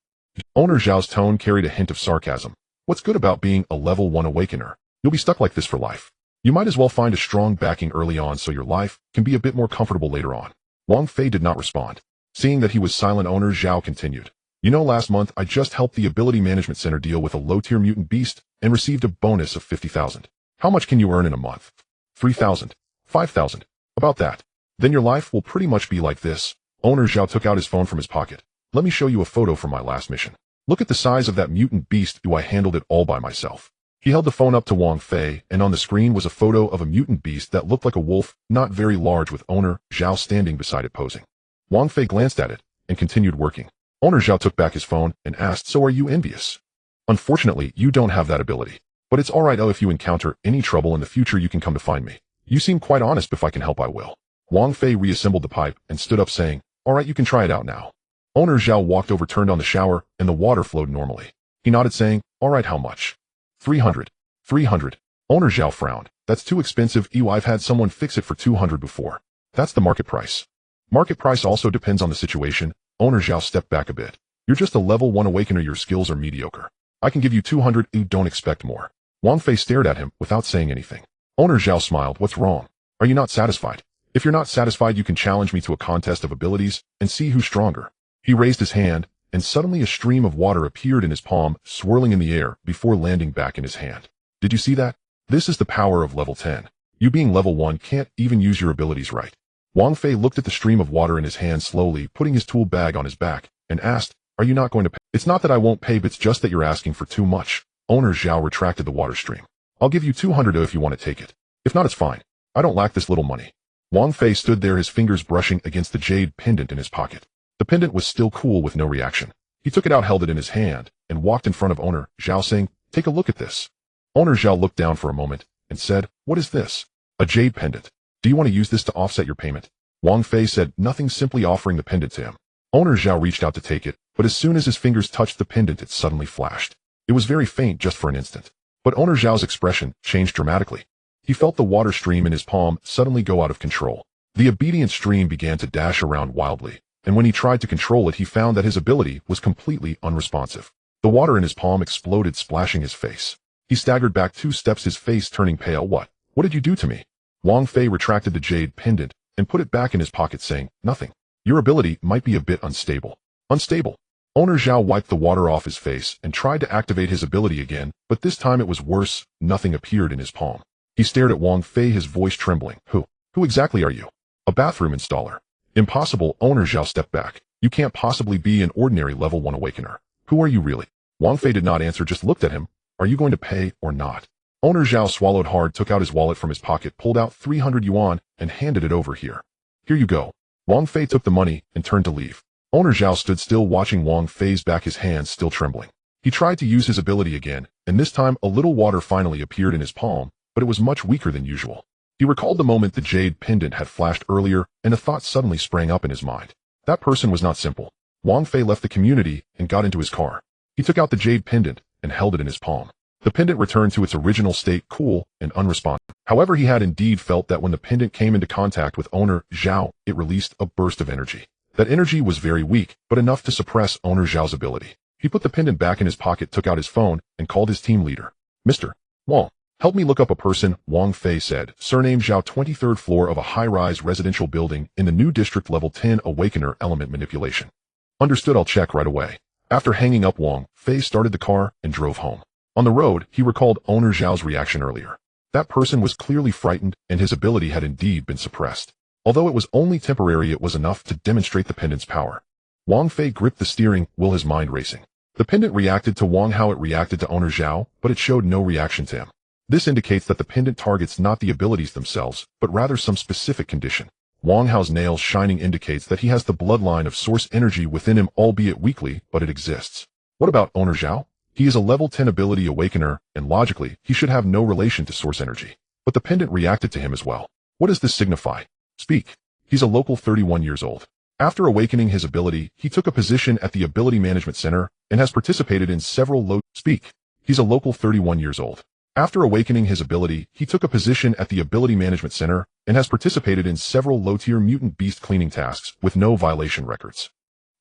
Owner Zhao's tone carried a hint of sarcasm. What's good about being a level 1 awakener? You'll be stuck like this for life. You might as well find a strong backing early on so your life can be a bit more comfortable later on. Wang Fei did not respond. Seeing that he was silent, Owner Zhao continued. You know, last month I just helped the Ability Management Center deal with a low-tier mutant beast and received a bonus of 50,000. How much can you earn in a month? 3,000. 5,000. About that. Then your life will pretty much be like this. Owner Zhao took out his phone from his pocket. Let me show you a photo from my last mission. Look at the size of that mutant beast. I handled it all by myself. He held the phone up to Wang Fei, and on the screen was a photo of a mutant beast that looked like a wolf, not very large, with Owner Zhao standing beside it posing. Wang Fei glanced at it and continued working. Owner Zhao took back his phone and asked, "So are you envious?" "Unfortunately, you don't have that ability. But it's alright. If you encounter any trouble in the future, you can come to find me. You seem quite honest. If I can help, I will." Wang Fei reassembled the pipe and stood up saying, "Alright, you can try it out now." Owner Zhao walked over, turned on the shower, and the water flowed normally. He nodded saying, "Alright, how much?" 300. 300. Owner Zhao frowned. "That's too expensive. I've had someone fix it for 200 before. That's the market price." "Market price also depends on the situation." Owner Zhao stepped back a bit. "You're just a level 1 awakener. Your skills are mediocre. I can give you 200. Don't expect more." Wang Fei stared at him without saying anything. Owner Zhao smiled. "What's wrong? Are you not satisfied? If you're not satisfied, you can challenge me to a contest of abilities and see who's stronger." He raised his hand, and suddenly a stream of water appeared in his palm, swirling in the air before landing back in his hand. "Did you see that? This is the power of level 10. You being level 1 can't even use your abilities right." Wang Fei looked at the stream of water in his hand, slowly putting his tool bag on his back, and asked, "Are you not going to pay?" "It's not that I won't pay, but it's just that you're asking for too much." Owner Zhao retracted the water stream. "I'll give you 200 if you want to take it. If not, it's fine. I don't lack this little money." Wang Fei stood there, his fingers brushing against the jade pendant in his pocket. The pendant was still cool with no reaction. He took it out, held it in his hand, and walked in front of Owner Zhao saying, "Take a look at this." Owner Zhao looked down for a moment and said, "What is this?" "A jade pendant. Do you want to use this to offset your payment?" Wang Fei said nothing, simply offering the pendant to him. Owner Zhao reached out to take it, but as soon as his fingers touched the pendant, it suddenly flashed. It was very faint, just for an instant. But Owner Zhao's expression changed dramatically. He felt the water stream in his palm suddenly go out of control. The obedient stream began to dash around wildly, and when he tried to control it, he found that his ability was completely unresponsive. The water in his palm exploded, splashing his face. He staggered back 2 steps, his face turning pale. What did you do to me?" Wang Fei retracted the jade pendant and put it back in his pocket, saying, "Nothing. Your ability might be a bit unstable." "Unstable?" Owner Zhao wiped the water off his face and tried to activate his ability again, but this time it was worse. Nothing appeared in his palm. He stared at Wang Fei, his voice trembling. Who exactly are you?" "A bathroom installer." "Impossible." Owner Zhao stepped back. "You can't possibly be an ordinary level 1 awakener. Who are you really?" Wang Fei did not answer, just looked at him. "Are you going to pay or not?" Owner Zhao swallowed hard, took out his wallet from his pocket, pulled out 300 yuan, and handed it over. "Here you go." Wang Fei took the money and turned to leave. Owner Zhao stood still, watching Wang Fei's back, his hands still trembling. He tried to use his ability again, and this time a little water finally appeared in his palm, but it was much weaker than usual. He recalled the moment the jade pendant had flashed earlier, and a thought suddenly sprang up in his mind. That person was not simple. Wang Fei left the community and got into his car. He took out the jade pendant and held it in his palm. The pendant returned to its original state, cool and unresponsive. However, he had indeed felt that when the pendant came into contact with Owner Zhao, it released a burst of energy. That energy was very weak, but enough to suppress Owner Zhao's ability. He put the pendant back in his pocket, took out his phone, and called his team leader. "Mr. Wang, help me look up a person," Wang Fei said. "Surname Zhao, 23rd floor of a high-rise residential building in the new district, level 10 awakener, element manipulation." "Understood, I'll check right away." After hanging up, Wang Fei started the car and drove home. On the road, he recalled Owner Zhao's reaction earlier. That person was clearly frightened, and his ability had indeed been suppressed. Although it was only temporary, it was enough to demonstrate the pendant's power. Wang Fei gripped the steering wheel, his mind racing. The pendant reacted to Wang how it reacted to Owner Zhao, but it showed no reaction to him. This indicates that the pendant targets not the abilities themselves, but rather some specific condition. Wang Hao's nails shining indicates that he has the bloodline of source energy within him, albeit weakly, but it exists. What about Owner Zhao? He is a level 10 ability awakener, and logically, he should have no relation to source energy. But the pendant reacted to him as well. What does this signify? Speak. He's a local 31 years old. After awakening his ability, he took a position at the Ability Management Center and has participated in several Speak. He's a local 31 years old. After awakening his ability, he took a position at the Ability Management Center and has participated in several low-tier mutant beast cleaning tasks with no violation records.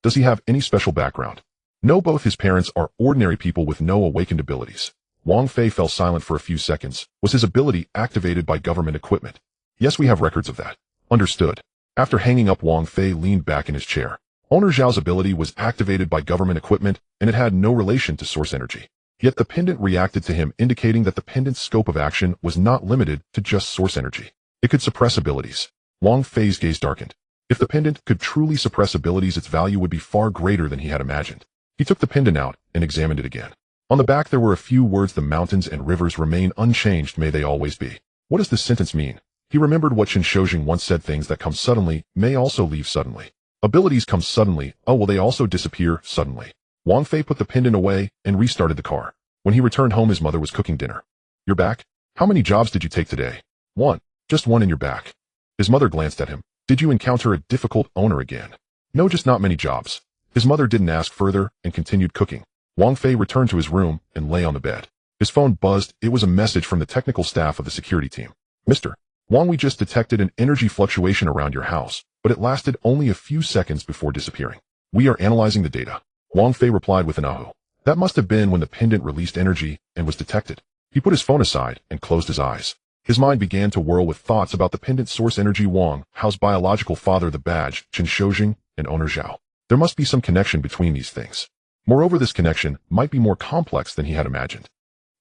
Does he have any special background? No, both his parents are ordinary people with no awakened abilities. Wang Fei fell silent for a few seconds. Was his ability activated by government equipment? Yes, we have records of that. Understood. After hanging up, Wang Fei leaned back in his chair. Owner Zhao's ability was activated by government equipment, and it had no relation to source energy. Yet the pendant reacted to him, indicating that the pendant's scope of action was not limited to just source energy. It could suppress abilities. Wang Fei's gaze darkened. If the pendant could truly suppress abilities, its value would be far greater than he had imagined. He took the pendant out and examined it again. On the back there were a few words: the mountains and rivers remain unchanged, may they always be. What does this sentence mean? He remembered what Chen Shoujing once said: things that come suddenly may also leave suddenly. Abilities come suddenly, oh will they also disappear suddenly. Wang Fei put the pendant away and restarted the car. When he returned home, his mother was cooking dinner. You're back? How many jobs did you take today? One. Just one, and you're back. His mother glanced at him. Did you encounter a difficult owner again? No, just not many jobs. His mother didn't ask further and continued cooking. Wang Fei returned to his room and lay on the bed. His phone buzzed. It was a message from the technical staff of the security team. Mr. Wang, we just detected an energy fluctuation around your house, but it lasted only a few seconds before disappearing. We are analyzing the data. Wang Fei replied with an ahu. That must have been when the pendant released energy and was detected. He put his phone aside and closed his eyes. His mind began to whirl with thoughts about the pendant's source energy, Wang, Hao's biological father, the badge, Chen Shoujing, and owner Zhao. There must be some connection between these things. Moreover, this connection might be more complex than he had imagined.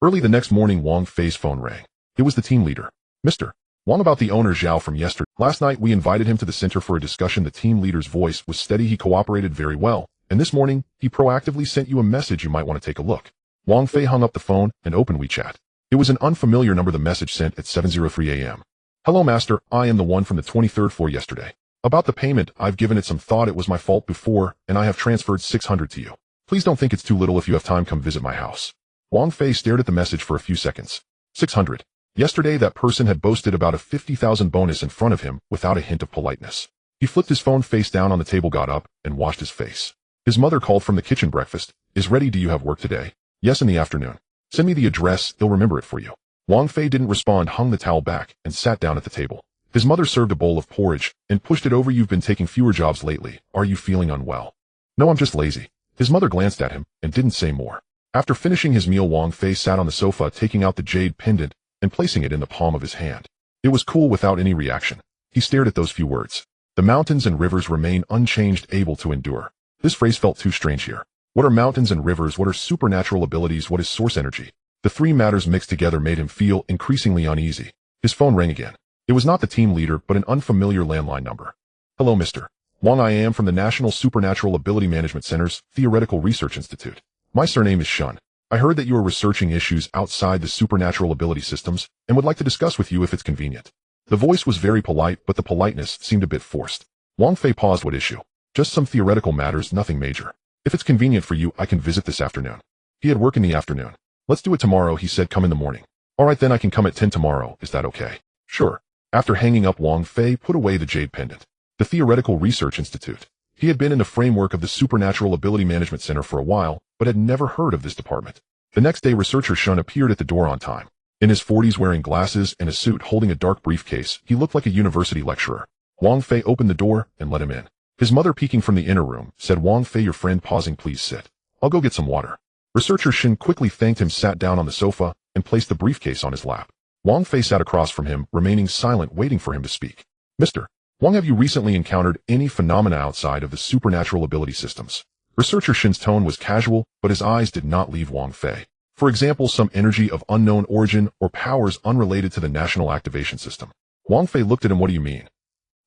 Early the next morning, Wang Fei's phone rang. It was the team leader. Mr. Wang, about the owner Zhao from yesterday. Last night we invited him to the center for a discussion. The team leader's voice was steady. He cooperated very well, and this morning he proactively sent you a message. You might want to take a look. Wang Fei hung up the phone and opened WeChat. It was an unfamiliar number. The message sent at 7:03 a.m. Hello master, I am the one from the 23rd floor yesterday. About the payment, I've given it some thought. It was my fault before, and I have transferred 600 to you. Please don't think it's too little. If you have time, come visit my house. Wang Fei stared at the message for a few seconds. 600. Yesterday that person had boasted about a 50,000 bonus in front of him without a hint of politeness. He flipped his phone face down on the table, got up, and washed his face. His mother called from the kitchen. Breakfast is ready. Do you have work today? Yes, in the afternoon. Send me the address, they'll remember it for you. Wang Fei didn't respond, hung the towel back, and sat down at the table. His mother served a bowl of porridge and pushed it over. You've been taking fewer jobs lately. Are you feeling unwell? No, I'm just lazy. His mother glanced at him and didn't say more. After finishing his meal, Wang Fei sat on the sofa, taking out the jade pendant and placing it in the palm of his hand. It was cool without any reaction. He stared at those few words. The mountains and rivers remain unchanged, able to endure. This phrase felt too strange here. What are mountains and rivers? What are supernatural abilities? What is source energy? The three matters mixed together made him feel increasingly uneasy. His phone rang again. It was not the team leader, but an unfamiliar landline number. Hello, Mr. Wang, I am from the National Supernatural Ability Management Center's Theoretical Research Institute. My surname is Shun. I heard that you are researching issues outside the supernatural ability systems and would like to discuss with you if it's convenient. The voice was very polite, but the politeness seemed a bit forced. Wang Fei paused. What issue? Just some theoretical matters, nothing major. If it's convenient for you, I can visit this afternoon. He had work in the afternoon. Let's do it tomorrow, he said. Come in the morning. All right, then I can come at 10 tomorrow. Is that okay? Sure. After hanging up, Wang Fei put away the jade pendant. The Theoretical Research Institute. He had been in the framework of the Supernatural Ability Management Center for a while, but had never heard of this department. The next day, researcher Shun appeared at the door on time. In his 40s, wearing glasses and a suit, holding a dark briefcase, he looked like a university lecturer. Wang Fei opened the door and let him in. His mother, peeking from the inner room, said, Wang Fei, your friend. Pausing, please sit. I'll go get some water. Researcher Shin quickly thanked him, sat down on the sofa, and placed the briefcase on his lap. Wang Fei sat across from him, remaining silent, waiting for him to speak. Mr. Wang, have you recently encountered any phenomena outside of the supernatural ability systems? Researcher Shin's tone was casual, but his eyes did not leave Wang Fei. For example, some energy of unknown origin or powers unrelated to the national activation system. Wang Fei looked at him. What do you mean?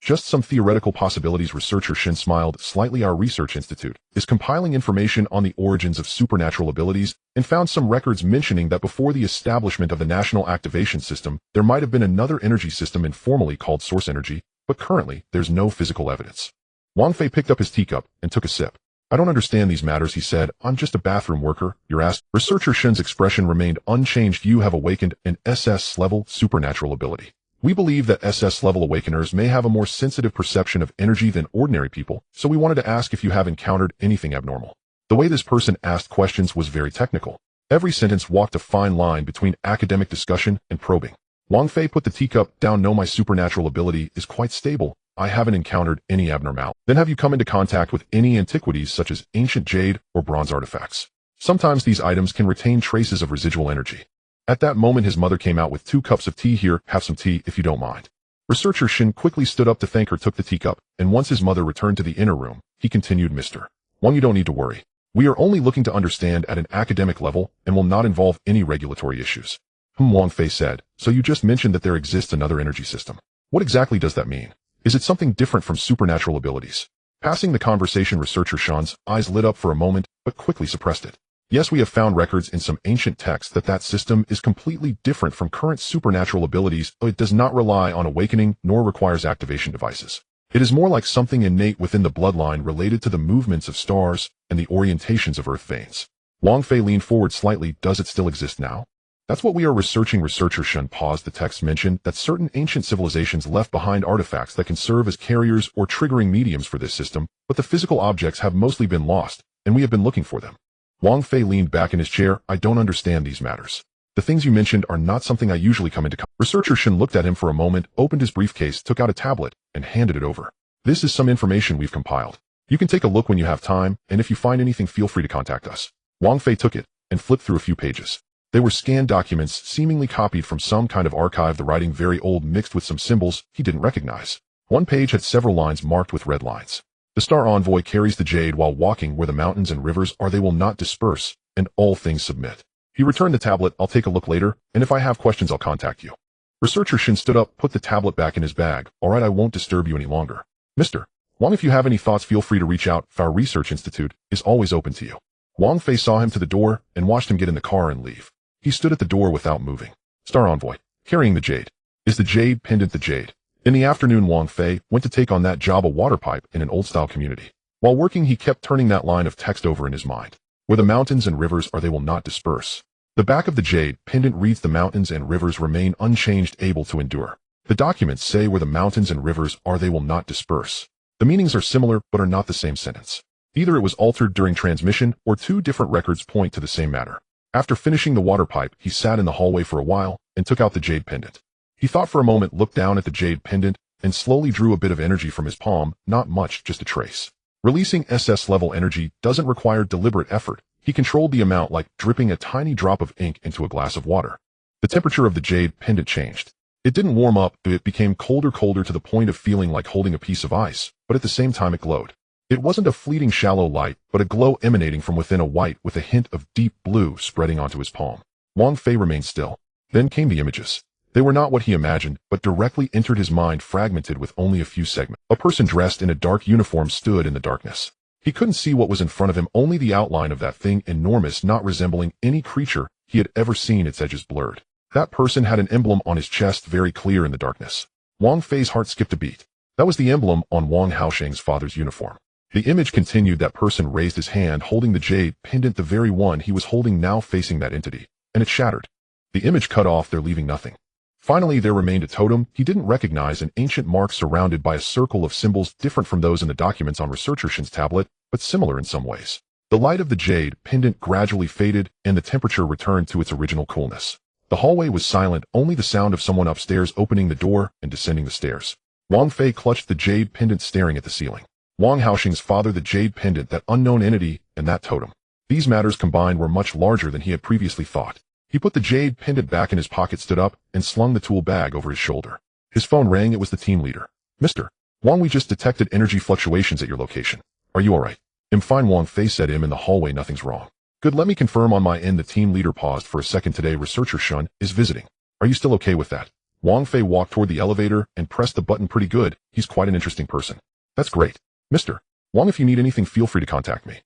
Just some theoretical possibilities. Researcher Shin smiled slightly. Our research institute is compiling information on the origins of supernatural abilities and found some records mentioning that before the establishment of the national activation system, there might have been another energy system informally called source energy, but currently there's no physical evidence. Wang Fei picked up his teacup and took a sip. I don't understand these matters, he said. I'm just a bathroom worker, you're asked. Researcher Shin's expression remained unchanged. You have awakened an SS-level supernatural ability. We believe that SS-level awakeners may have a more sensitive perception of energy than ordinary people, so we wanted to ask if you have encountered anything abnormal. The way this person asked questions was very technical. Every sentence walked a fine line between academic discussion and probing. Wang Fei put the teacup down. No, my supernatural ability is quite stable. I haven't encountered any abnormality. Then have you come into contact with any antiquities such as ancient jade or bronze artifacts? Sometimes these items can retain traces of residual energy. At that moment, his mother came out with 2 cups of tea. Here, have some tea if you don't mind. Researcher Shin quickly stood up to thank her, took the teacup, and once his mother returned to the inner room, he continued, Mr. Wang, you don't need to worry. We are only looking to understand at an academic level and will not involve any regulatory issues. Wang Fei said, so you just mentioned that there exists another energy system. What exactly does that mean? Is it something different from supernatural abilities? Passing the conversation, Researcher Shan's eyes lit up for a moment, but quickly suppressed it. Yes, we have found records in some ancient texts that system is completely different from current supernatural abilities, but it does not rely on awakening nor requires activation devices. It is more like something innate within the bloodline related to the movements of stars and the orientations of earth veins. Wang Fei leaned forward slightly. Does it still exist now? That's what we are researching. Researcher Shen paused. The text mentioned that certain ancient civilizations left behind artifacts that can serve as carriers or triggering mediums for this system, but the physical objects have mostly been lost, and we have been looking for them. Wang Fei leaned back in his chair. I don't understand these matters. The things you mentioned are not something I usually come into. Researcher Shin looked at him for a moment, opened his briefcase, took out a tablet, and handed it over. This is some information we've compiled. You can take a look when you have time, and if you find anything, feel free to contact us. Wang Fei took it and flipped through a few pages. They were scanned documents, seemingly copied from some kind of archive, the writing very old, mixed with some symbols he didn't recognize. One page had several lines marked with red lines. The Star Envoy carries the jade while walking where the mountains and rivers are, they will not disperse, and all things submit. He returned the tablet. I'll take a look later, and if I have questions I'll contact you. Researcher Shin stood up, put the tablet back in his bag. Alright, I won't disturb you any longer. Mr. Wang, if you have any thoughts, feel free to reach out. Our research institute is always open to you. Wang Fei saw him to the door and watched him get in the car and leave. He stood at the door without moving. Star Envoy, carrying the jade. Is the jade pendant the jade? In the afternoon, Wang Fei went to take on that job, a water pipe in an old-style community. While working, he kept turning that line of text over in his mind. Where the mountains and rivers are, they will not disperse. The back of the jade pendant reads, the mountains and rivers remain unchanged, able to endure. The documents say where the mountains and rivers are, they will not disperse. The meanings are similar, but are not the same sentence. Either it was altered during transmission, or two different records point to the same matter. After finishing the water pipe, he sat in the hallway for a while, and took out the jade pendant. He thought for a moment, looked down at the jade pendant, and slowly drew a bit of energy from his palm, not much, just a trace. Releasing SS-level energy doesn't require deliberate effort. He controlled the amount like dripping a tiny drop of ink into a glass of water. The temperature of the jade pendant changed. It didn't warm up, it became colder to the point of feeling like holding a piece of ice, but at the same time it glowed. It wasn't a fleeting shallow light, but a glow emanating from within, a white with a hint of deep blue spreading onto his palm. Wang Fei remained still. Then came the images. They were not what he imagined, but directly entered his mind, fragmented with only a few segments. A person dressed in a dark uniform stood in the darkness. He couldn't see what was in front of him, only the outline of that thing, enormous, not resembling any creature he had ever seen, its edges blurred. That person had an emblem on his chest, very clear in the darkness. Wang Fei's heart skipped a beat. That was the emblem on Wang Haosheng's father's uniform. The image continued. That person raised his hand, holding the jade pendant, the very one he was holding now, facing that entity, and it shattered. The image cut off there, leaving nothing. Finally, there remained a totem he didn't recognize, an ancient mark surrounded by a circle of symbols different from those in the documents on Researcher Shin's tablet, but similar in some ways. The light of the jade pendant gradually faded, and the temperature returned to its original coolness. The hallway was silent, only the sound of someone upstairs opening the door and descending the stairs. Wang Fei clutched the jade pendant, staring at the ceiling. Wang Haosheng's father, the jade pendant, that unknown entity, and that totem. These matters combined were much larger than he had previously thought. He put the jade pendant back in his pocket, stood up, and slung the tool bag over his shoulder. His phone rang. It was the team leader. Mr. Wang, we just detected energy fluctuations at your location. Are you alright? I'm fine, Wang Fei said. In the hallway, nothing's wrong. Good, let me confirm on my end. The team leader paused for a second. Today, Researcher Shun is visiting. Are you still okay with that? Wang Fei walked toward the elevator and pressed the button. Pretty good. He's quite an interesting person. That's great. Mr. Wang, if you need anything, feel free to contact me.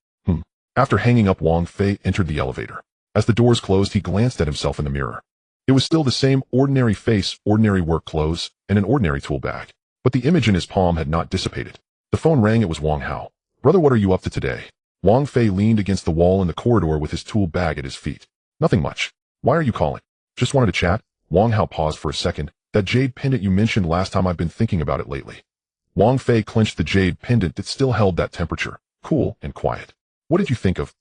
After hanging up, Wang Fei entered the elevator. As the doors closed, he glanced at himself in the mirror. It was still the same ordinary face, ordinary work clothes, and an ordinary tool bag. But the image in his palm had not dissipated. The phone rang. It was Wang Hao. Brother, what are you up to today? Wang Fei leaned against the wall in the corridor with his tool bag at his feet. Nothing much. Why are you calling? Just wanted to chat. Wang Hao paused for a second. That jade pendant you mentioned last time, I've been thinking about it lately. Wang Fei clenched the jade pendant that still held that temperature, cool and quiet. What did you think of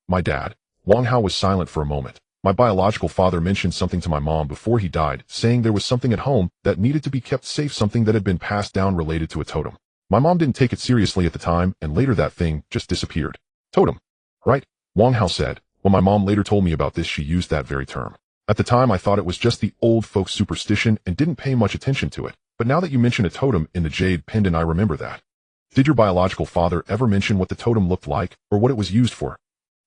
my dad? Wang Hao was silent for a moment. My biological father mentioned something to my mom before he died, saying there was something at home that needed to be kept safe, something that had been passed down related to a totem. My mom didn't take it seriously at the time, and later that thing just disappeared. Totem. Right? Wang Hao said. When my mom later told me about this, she used that very term. At the time, I thought it was just the old folks' superstition and didn't pay much attention to it, but now that you mention a totem in the jade pendant, I remember that. Did your biological father ever mention what the totem looked like or what it was used for?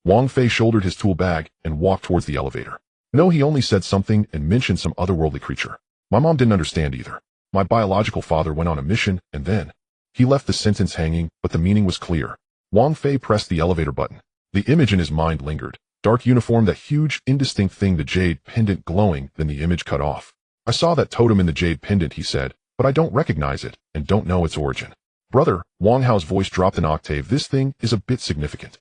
Wang Fei shouldered his tool bag and walked towards the elevator. No, he only said something and mentioned some otherworldly creature. My mom didn't understand either. My biological father went on a mission, and then he left the sentence hanging, but the meaning was clear. Wang Fei pressed the elevator button. The image in his mind lingered. Dark uniform, that huge, indistinct thing, the jade pendant glowing, then the image cut off. I saw that totem in the jade pendant, he said, but I don't recognize it and don't know its origin. Brother, Wang Hao's voice dropped an octave. This thing is a bit significant.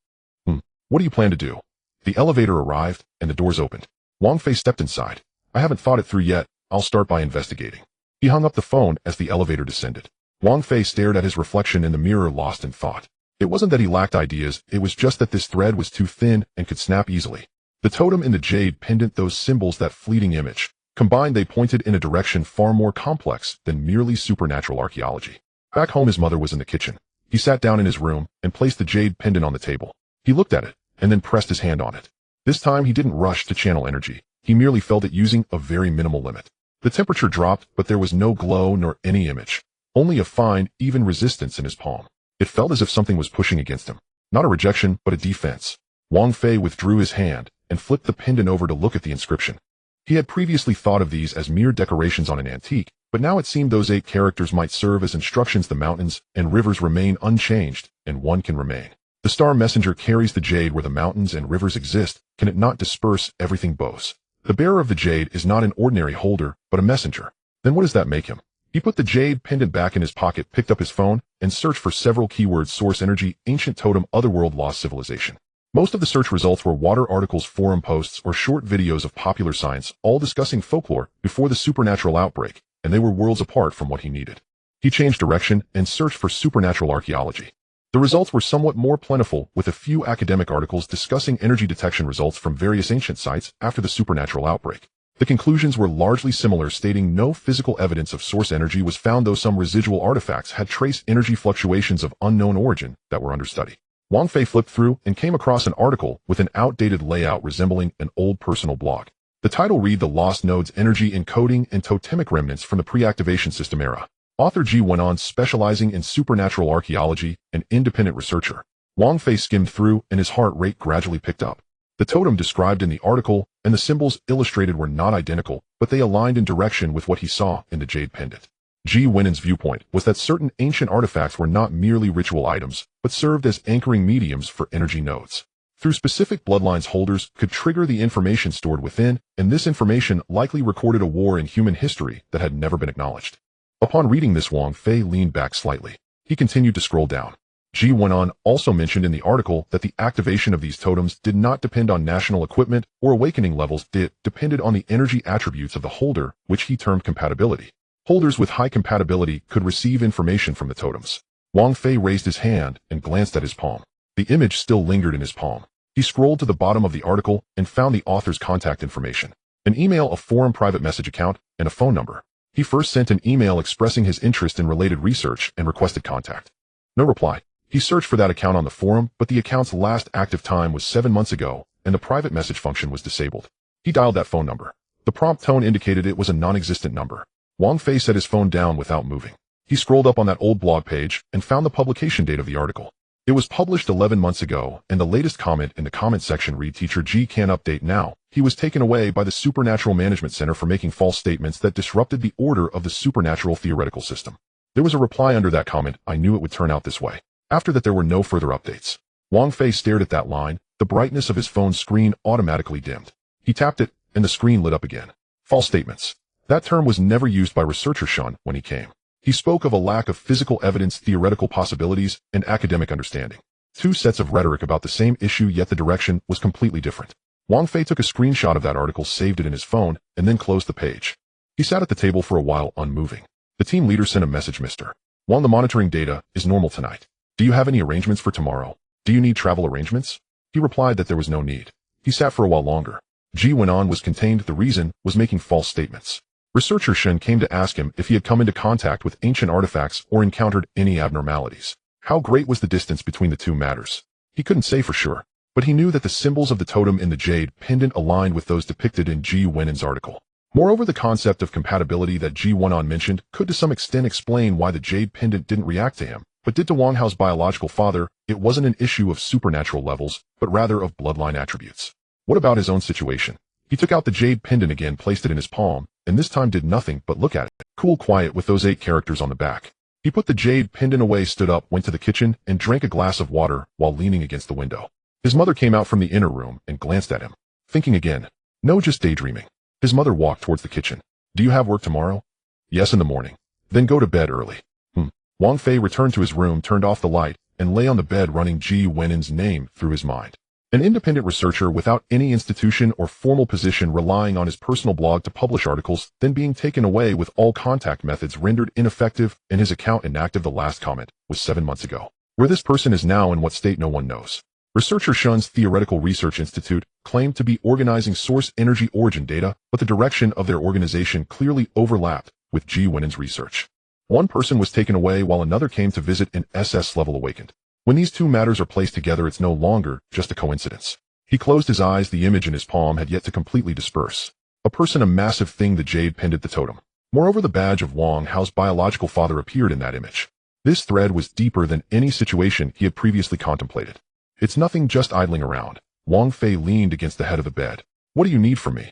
What do you plan to do? The elevator arrived, and the doors opened. Wang Fei stepped inside. I haven't thought it through yet. I'll start by investigating. He hung up the phone as the elevator descended. Wang Fei stared at his reflection in the mirror, lost in thought. It wasn't that he lacked ideas, it was just that this thread was too thin and could snap easily. The totem in the jade pendant, those symbols, that fleeting image. Combined, they pointed in a direction far more complex than merely supernatural archaeology. Back home, his mother was in the kitchen. He sat down in his room and placed the jade pendant on the table. He looked at it, and then pressed his hand on it. This time, he didn't rush to channel energy. He merely felt it using a very minimal limit. The temperature dropped, but there was no glow nor any image. Only a fine, even resistance in his palm. It felt as if something was pushing against him. Not a rejection, but a defense. Wang Fei withdrew his hand and flipped the pendant over to look at the inscription. He had previously thought of these as mere decorations on an antique, but now it seemed those 8 characters might serve as instructions. The mountains and rivers remain unchanged, and one can remain. The star messenger carries the jade where the mountains and rivers exist. Can it not disperse everything bows? The bearer of the jade is not an ordinary holder, but a messenger. Then what does that make him? He put the jade pendant back in his pocket, picked up his phone, and searched for several keywords: source energy, ancient totem, otherworld, lost civilization. Most of the search results were water articles, forum posts, or short videos of popular science, all discussing folklore before the supernatural outbreak, and they were worlds apart from what he needed. He changed direction and searched for supernatural archaeology. The results were somewhat more plentiful, with a few academic articles discussing energy detection results from various ancient sites after the supernatural outbreak. The conclusions were largely similar, stating no physical evidence of source energy was found, though some residual artifacts had traced energy fluctuations of unknown origin that were under study. Wang Fei flipped through and came across an article with an outdated layout resembling an old personal blog. The title read, "The Lost Nodes, Energy Encoding and Totemic Remnants from the Pre-Activation System Era." Author G went on, specializing in supernatural archaeology, an independent researcher. Wang Fei skimmed through and his heart rate gradually picked up. The totem described in the article and the symbols illustrated were not identical, but they aligned in direction with what he saw in the jade pendant. G Winan's viewpoint was that certain ancient artifacts were not merely ritual items, but served as anchoring mediums for energy nodes. Through specific bloodlines, holders could trigger the information stored within, and this information likely recorded a war in human history that had never been acknowledged. Upon reading this, Wang Fei leaned back slightly. He continued to scroll down. G went on, also mentioned in the article that the activation of these totems did not depend on national equipment or awakening levels. It depended on the energy attributes of the holder, which he termed compatibility. Holders with high compatibility could receive information from the totems. Wang Fei raised his hand and glanced at his palm. The image still lingered in his palm. He scrolled to the bottom of the article and found the author's contact information: an email, a forum private message account, and a phone number. He first sent an email expressing his interest in related research and requested contact. No reply. He searched for that account on the forum, but the account's last active time was 7 months ago, and the private message function was disabled. He dialed that phone number. The prompt tone indicated it was a non-existent number. Wang Fei set his phone down without moving. He scrolled up on that old blog page and found the publication date of the article. It was published 11 months ago, and the latest comment in the comment section read, "Teacher G can't update now. He was taken away by the Supernatural Management Center for making false statements that disrupted the order of the supernatural theoretical system." There was a reply under that comment. I knew it would turn out this way. After that, there were no further updates. Wang Fei stared at that line. The brightness of his phone's screen automatically dimmed. He tapped it, and the screen lit up again. False statements. That term was never used by researcher Shun when he came. He spoke of a lack of physical evidence, theoretical possibilities, and academic understanding. Two sets of rhetoric about the same issue, yet the direction was completely different. Wang Fei took a screenshot of that article, saved it in his phone, and then closed the page. He sat at the table for a while, unmoving. The team leader sent a message: "Mr. Wang, the monitoring data is normal tonight. Do you have any arrangements for tomorrow? Do you need travel arrangements?" He replied that there was no need. He sat for a while longer. G went on, was contained. The reason was making false statements. Researcher Shen came to ask him if he had come into contact with ancient artifacts or encountered any abnormalities. How great was the distance between the two matters? He couldn't say for sure, but he knew that the symbols of the totem in the jade pendant aligned with those depicted in Ji Wenan's article. Moreover, the concept of compatibility that Ji Wenan mentioned could to some extent explain why the jade pendant didn't react to him, but did to Wang Hao's biological father. It wasn't an issue of supernatural levels, but rather of bloodline attributes. What about his own situation? He took out the jade pendant again, placed it in his palm, and this time did nothing but look at it. Cool, quiet, with those 8 characters on the back. He put the jade pendant away, stood up, went to the kitchen, and drank a glass of water while leaning against the window. His mother came out from the inner room and glanced at him. Thinking again. No, just daydreaming. His mother walked towards the kitchen. Do you have work tomorrow? Yes, in the morning. Then go to bed early. Wang Fei returned to his room, turned off the light, and lay on the bed, running Ji Wenan's name through his mind. An independent researcher without any institution or formal position, relying on his personal blog to publish articles, then being taken away with all contact methods rendered ineffective and his account inactive. The last comment was 7 months ago. Where this person is now in what state, no one knows. Researcher Shun's Theoretical Research Institute claimed to be organizing source energy origin data, but the direction of their organization clearly overlapped with Ji Wenan's research. One person was taken away while another came to visit an SS level awakened. When these two matters are placed together, it's no longer just a coincidence. He closed his eyes. The image in his palm had yet to completely disperse. A person, a massive thing, the jade pendant, the totem. Moreover, the badge of Wang Hao's biological father appeared in that image. This thread was deeper than any situation he had previously contemplated. It's nothing, just idling around. Wang Fei leaned against the head of the bed. What do you need from me?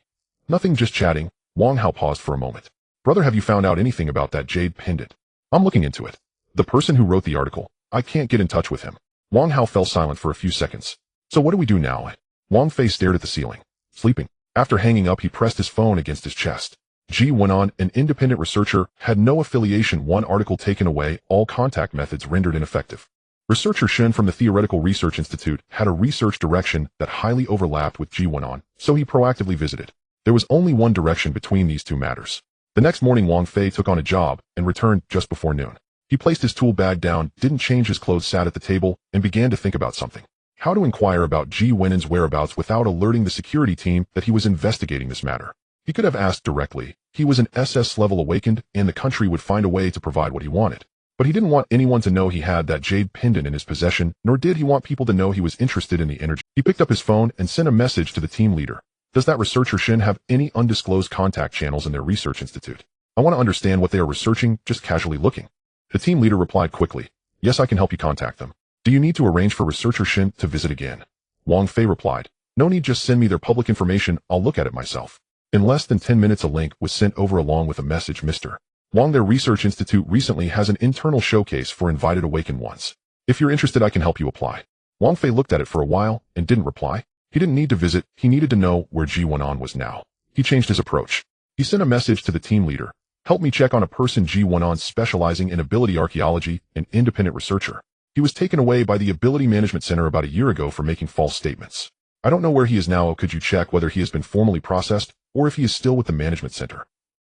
Nothing, just chatting. Wang Hao paused for a moment. Brother, have you found out anything about that jade pendant? I'm looking into it. The person who wrote the article, I can't get in touch with him. Wang Hao fell silent for a few seconds. So what do we do now? Wang Fei stared at the ceiling. Sleeping. After hanging up, he pressed his phone against his chest. Ji Wenan, an independent researcher, had no affiliation. One article taken away, all contact methods rendered ineffective. Researcher Shen from the Theoretical Research Institute had a research direction that highly overlapped with Ji Wenan, so he proactively visited. There was only one direction between these two matters. The next morning, Wang Fei took on a job and returned just before noon. He placed his tool bag down, didn't change his clothes, sat at the table, and began to think about something. How to inquire about Ji Wenan's whereabouts without alerting the security team that he was investigating this matter. He could have asked directly. He was an SS level awakened, and the country would find a way to provide what he wanted. But he didn't want anyone to know he had that jade pendant in his possession, nor did he want people to know he was interested in the energy. He picked up his phone and sent a message to the team leader. Does that researcher Shen have any undisclosed contact channels in their research institute? I want to understand what they are researching, just casually looking. The team leader replied quickly. Yes, I can help you contact them. Do you need to arrange for researcher Shen to visit again? Wang Fei replied. No need, just send me their public information, I'll look at it myself. In less than 10 minutes, a link was sent over along with a message. Mr. Wang, their research institute recently has an internal showcase for invited awakened ones. If you're interested, I can help you apply. Wang Fei looked at it for a while and didn't reply. He didn't need to visit, he needed to know where Ji Wenan was now. He changed his approach. He sent a message to the team leader. Help me check on a person, Ji Wenan, specializing in ability archaeology, an independent researcher. He was taken away by the Ability Management Center about a year ago for making false statements. I don't know where he is now. Could you check whether he has been formally processed or if he is still with the management center?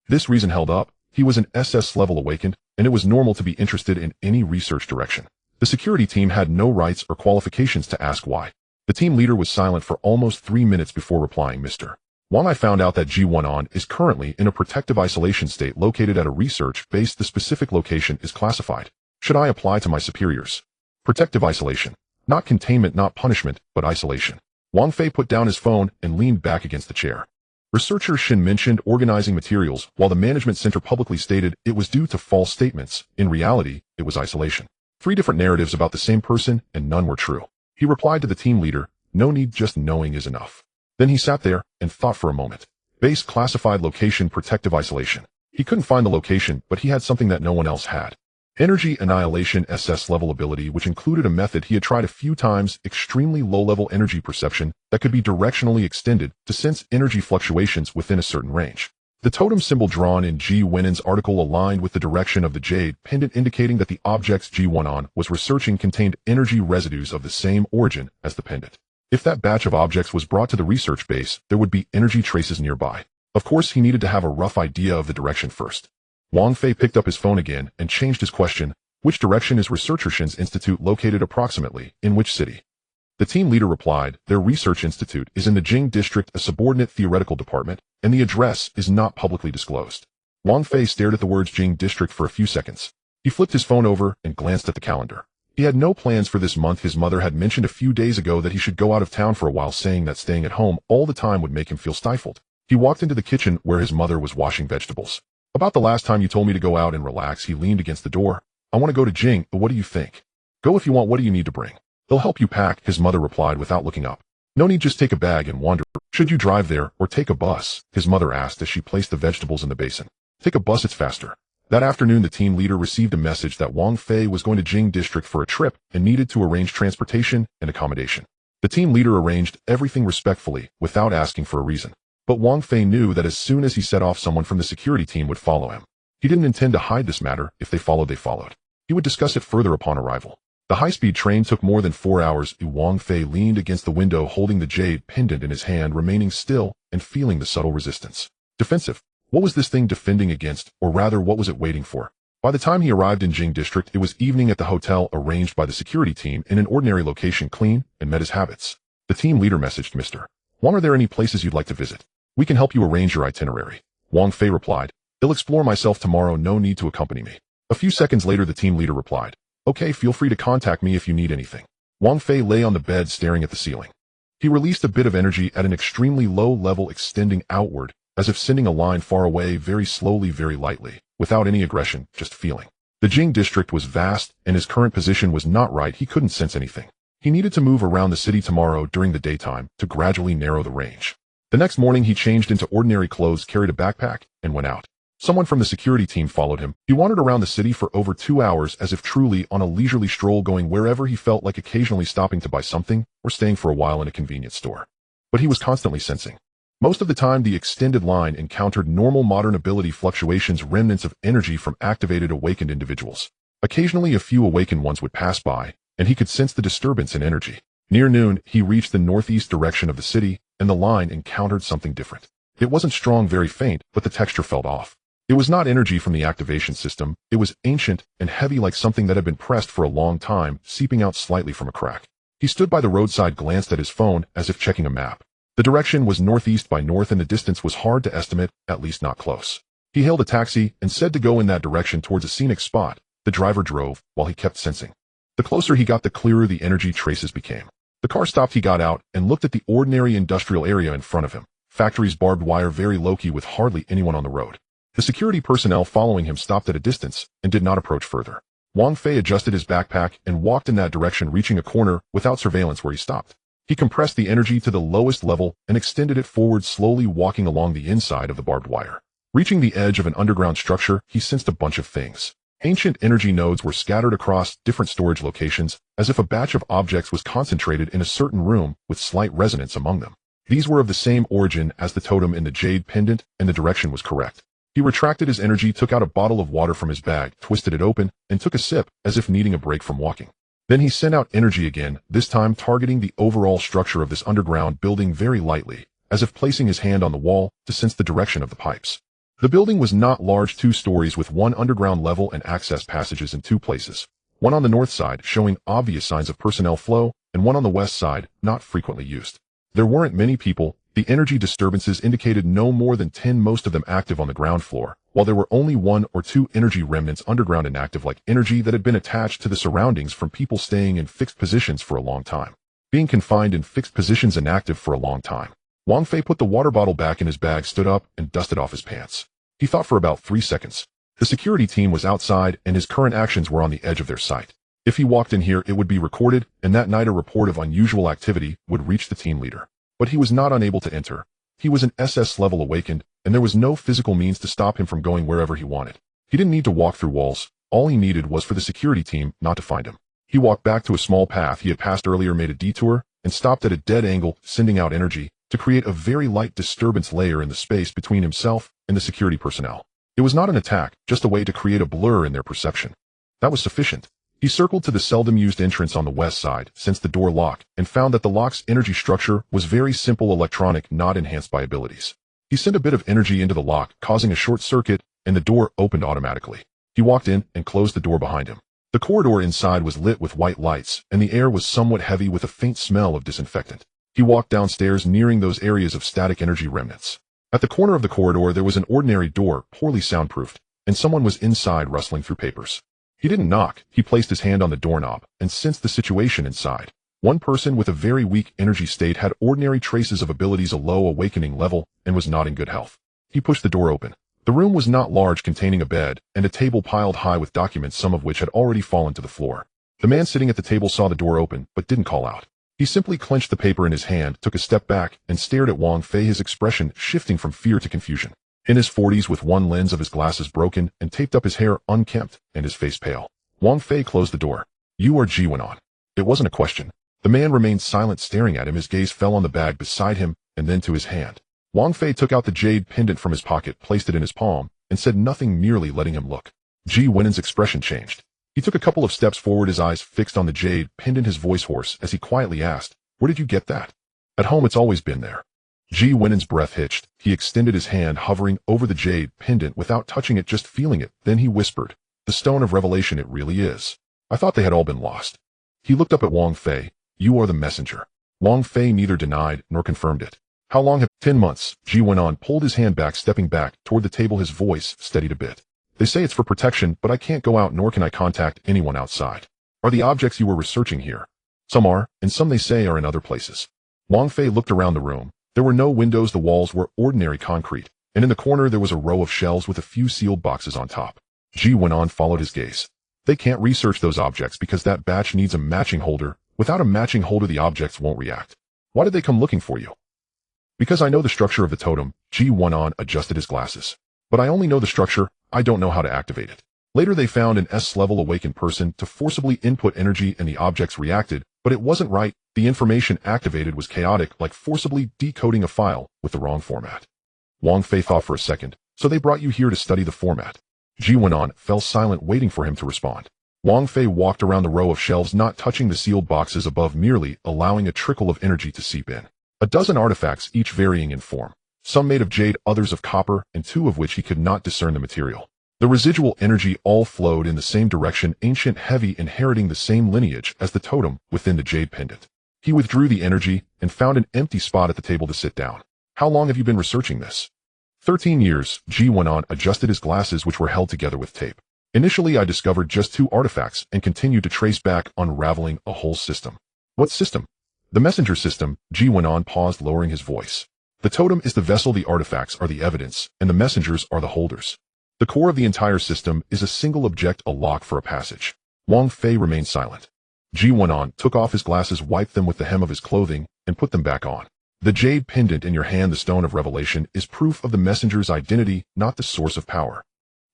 This reason held up. He was an SS level awakened, and it was normal to be interested in any research direction. The security team had no rights or qualifications to ask why. The team leader was silent for almost 3 minutes before replying. Mr. Wang, I found out that Ji Wenan is currently in a protective isolation state located at a research base. The specific location is classified. Should I apply to my superiors? Protective isolation. Not containment, not punishment, but isolation. Wang Fei put down his phone and leaned back against the chair. Researcher Shin mentioned organizing materials, while the management center publicly stated it was due to false statements. In reality, it was isolation. 3 different narratives about the same person, and none were true. He replied to the team leader, no need, just knowing is enough. Then he sat there and thought for a moment. Base classified location, protective isolation. He couldn't find the location, but he had something that no one else had. Energy Annihilation SS level ability, which included a method he had tried a few times, extremely low-level energy perception that could be directionally extended to sense energy fluctuations within a certain range. The totem symbol drawn in Ji Wenan's article aligned with the direction of the jade pendant, indicating that the objects Ji Wenan was researching contained energy residues of the same origin as the pendant. If that batch of objects was brought to the research base, there would be energy traces nearby. Of course, he needed to have a rough idea of the direction first. Wang Fei picked up his phone again and changed his question. Which direction is Researcher Shin's institute located approximately? In which city? The team leader replied, their research institute is in the Jing district, a subordinate theoretical department, and the address is not publicly disclosed. Wang Fei stared at the words Jing district for a few seconds. He flipped his phone over and glanced at the calendar. He had no plans for this month. His mother had mentioned a few days ago that he should go out of town for a while, saying that staying at home all the time would make him feel stifled. He walked into the kitchen where his mother was washing vegetables. About the last time you told me to go out and relax, he leaned against the door. I want to go to Jing, but what do you think? Go if you want. What do you need to bring? They'll help you pack, his mother replied without looking up. No need, just take a bag and wander. Should you drive there or take a bus? His mother asked as she placed the vegetables in the basin. Take a bus, it's faster. That afternoon, the team leader received a message that Wang Fei was going to Jing district for a trip and needed to arrange transportation and accommodation. The team leader arranged everything respectfully without asking for a reason. But Wang Fei knew that as soon as he set off, someone from the security team would follow him. He didn't intend to hide this matter. If they followed, they followed. He would discuss it further upon arrival. The high-speed train took more than 4 hours. Wang Fei leaned against the window holding the jade pendant in his hand, remaining still and feeling the subtle resistance. Defensive. What was this thing defending against, or rather what was it waiting for? By the time he arrived in Jing district, it was evening at the hotel arranged by the security team in an ordinary location, clean, and met his habits. The team leader messaged Mr. Wang, are there any places you'd like to visit? We can help you arrange your itinerary. Wang Fei replied, I'll explore myself tomorrow, no need to accompany me. A few seconds later, the team leader replied, Okay, feel free to contact me if you need anything. Wang Fei lay on the bed staring at the ceiling. He released a bit of energy at an extremely low level, extending outward, as if sending a line far away, very slowly, very lightly, without any aggression, just feeling. The Jing district was vast, and his current position was not right. He couldn't sense anything. He needed to move around the city tomorrow during the daytime to gradually narrow the range. The next morning, he changed into ordinary clothes, carried a backpack, and went out. Someone from the security team followed him. He wandered around the city for over 2 hours, as if truly on a leisurely stroll, going wherever he felt like, occasionally stopping to buy something or staying for a while in a convenience store. But he was constantly sensing. Most of the time, the extended line encountered normal modern ability fluctuations, remnants of energy from activated awakened individuals. Occasionally, a few awakened ones would pass by, and he could sense the disturbance in energy. Near noon, he reached the northeast direction of the city, and the line encountered something different. It wasn't strong, very faint, but the texture felt off. It was not energy from the activation system. It was ancient and heavy, like something that had been pressed for a long time, seeping out slightly from a crack. He stood by the roadside, glanced at his phone as if checking a map. The direction was northeast by north, and the distance was hard to estimate, at least not close. He hailed a taxi and said to go in that direction towards a scenic spot. The driver drove while he kept sensing. The closer he got, the clearer the energy traces became. The car stopped. He got out and looked at the ordinary industrial area in front of him. Factories, barbed wire, very low-key, with hardly anyone on the road. The security personnel following him stopped at a distance and did not approach further. Wang Fei adjusted his backpack and walked in that direction, reaching a corner without surveillance where he stopped. He compressed the energy to the lowest level and extended it forward, slowly walking along the inside of the barbed wire. Reaching the edge of an underground structure, he sensed a bunch of things. Ancient energy nodes were scattered across different storage locations, as if a batch of objects was concentrated in a certain room with slight resonance among them. These were of the same origin as the totem in the jade pendant, and the direction was correct. He retracted his energy, took out a bottle of water from his bag, twisted it open, and took a sip, as if needing a break from walking. Then he sent out energy again, this time targeting the overall structure of this underground building very lightly, as if placing his hand on the wall to sense the direction of the pipes. The building was not large, 2 stories with 1 underground level and access passages in 2 places. One on the north side, showing obvious signs of personnel flow, and one on the west side, not frequently used. There weren't many people. The energy disturbances indicated no more than 10, most of them active on the ground floor, while there were only 1 or 2 energy remnants underground, inactive, like energy that had been attached to the surroundings from people staying in fixed positions for a long time. Being confined in fixed positions, inactive for a long time. Wang Fei put the water bottle back in his bag, stood up, and dusted off his pants. He thought for about 3 seconds. The security team was outside, and his current actions were on the edge of their sight. If he walked in here, it would be recorded, and that night a report of unusual activity would reach the team leader. But he was not unable to enter. He was an SS level awakened, and there was no physical means to stop him from going wherever he wanted. He didn't need to walk through walls. All he needed was for the security team not to find him. He walked back to a small path he had passed earlier, made a detour, and stopped at a dead angle, sending out energy to create a very light disturbance layer in the space between himself and the security personnel. It was not an attack, just a way to create a blur in their perception. That was sufficient. He circled to the seldom used entrance on the west side, sensed the door lock, and found that the lock's energy structure was very simple, electronic, not enhanced by abilities. He sent a bit of energy into the lock, causing a short circuit, and the door opened automatically. He walked in and closed the door behind him. The corridor inside was lit with white lights, and the air was somewhat heavy with a faint smell of disinfectant. He walked downstairs, nearing those areas of static energy remnants. At the corner of the corridor there was an ordinary door, poorly soundproofed, and someone was inside rustling through papers. He didn't knock, he placed his hand on the doorknob, and sensed the situation inside. One person with a very weak energy state had ordinary traces of abilities a low awakening level and was not in good health. He pushed the door open. The room was not large, containing a bed and a table piled high with documents, some of which had already fallen to the floor. The man sitting at the table saw the door open, but didn't call out. He simply clenched the paper in his hand, took a step back, and stared at Wang Fei, his expression shifting from fear to confusion. In his 40s, with one lens of his glasses broken and taped up, his hair unkempt, and his face pale. Wang Fei closed the door. "You are Ji," went on. It wasn't a question. The man remained silent, staring at him. His gaze fell on the bag beside him, and then to his hand. Wang Fei took out the jade pendant from his pocket, placed it in his palm, and said nothing, merely letting him look. Ji Wenon's expression changed. He took a couple of steps forward, his eyes fixed on the jade pendant, his voice hoarse, as he quietly asked, "Where did you get that?" "At home, it's always been there." Ji Wenon's breath hitched. He extended his hand, hovering over the jade pendant without touching it, just feeling it. Then he whispered, "The stone of revelation, it really is. I thought they had all been lost." He looked up at Wang Fei. "You are the messenger." Wang Fei neither denied nor confirmed it. "How long have— 10 months, Ji went on, pulled his hand back, stepping back toward the table, his voice steadied a bit. "They say it's for protection, but I can't go out, nor can I contact anyone outside." "Are the objects you were researching here?" "Some are, and some, they say, are in other places." Wang Fei looked around the room. There were no windows, the walls were ordinary concrete, and in the corner there was a row of shelves with a few sealed boxes on top. Ji went on, followed his gaze. "They can't research those objects because that batch needs a matching holder. Without a matching holder, the objects won't react." "Why did they come looking for you?" "Because I know the structure of the totem." Ji went on, adjusted his glasses. "But I only know the structure, I don't know how to activate it." Later they found an S-level awakened person to forcibly input energy, and the objects reacted, but it wasn't right. The information activated was chaotic, like forcibly decoding a file with the wrong format. Wang Fei thought for a second. "So they brought you here to study the format?" Ji went on, fell silent, waiting for him to respond. Wang Fei walked around the row of shelves, not touching the sealed boxes above, merely allowing a trickle of energy to seep in. A dozen artifacts, each varying in form. Some made of jade, others of copper, and 2 of which he could not discern the material. The residual energy all flowed in the same direction, ancient, heavy, inheriting the same lineage as the totem within the jade pendant. He withdrew the energy and found an empty spot at the table to sit down. "How long have you been researching this?" 13 years, Ji went on, adjusted his glasses, which were held together with tape. "Initially I discovered just 2 artifacts and continued to trace back, unraveling a whole system." "What system?" "The messenger system," Ji went on, paused, lowering his voice. "The totem is the vessel, the artifacts are the evidence, and the messengers are the holders. The core of the entire system is a single object, a lock for a passage." Wang Fei remained silent. Ji went on, took off his glasses, wiped them with the hem of his clothing, and put them back on. "The jade pendant in your hand, the stone of revelation, is proof of the messenger's identity, not the source of power.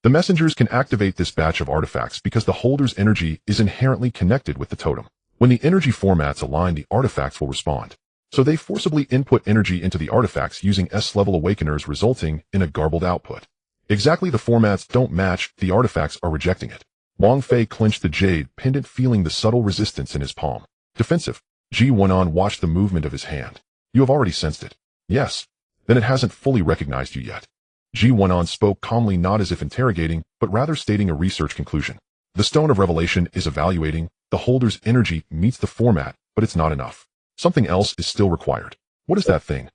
The messengers can activate this batch of artifacts because the holder's energy is inherently connected with the totem. When the energy formats align, the artifacts will respond. So they forcibly input energy into the artifacts using S-level awakeners, resulting in a garbled output. Exactly, the formats don't match, the artifacts are rejecting it." Wang Fei clenched the jade pendant, feeling the subtle resistance in his palm. "Defensive." Ji went on, watched the movement of his hand. "You have already sensed it." "Yes." "Then it hasn't fully recognized you yet." Ji went on, spoke calmly, not as if interrogating, but rather stating a research conclusion. "The stone of revelation is evaluating. The holder's energy meets the format, but it's not enough. Something else is still required." "What is that thing?"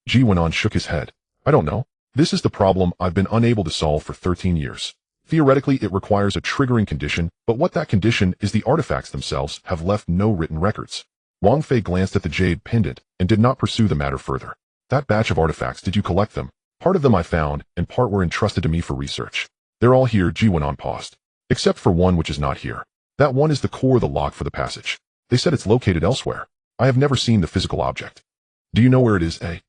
Ji went on, shook his head. "I don't know. This is the problem I've been unable to solve for 13 years. Theoretically, it requires a triggering condition, but what that condition is, the artifacts themselves have left no written records." Wang Fei glanced at the jade pendant and did not pursue the matter further. "That batch of artifacts, did you collect them?" "Part of them I found, and part were entrusted to me for research." "They're all here," Ji went on, paused. "Except for one which is not here. That one is the core of the lock for the passage. They said it's located elsewhere. I have never seen the physical object." "Do you know where it is, eh?"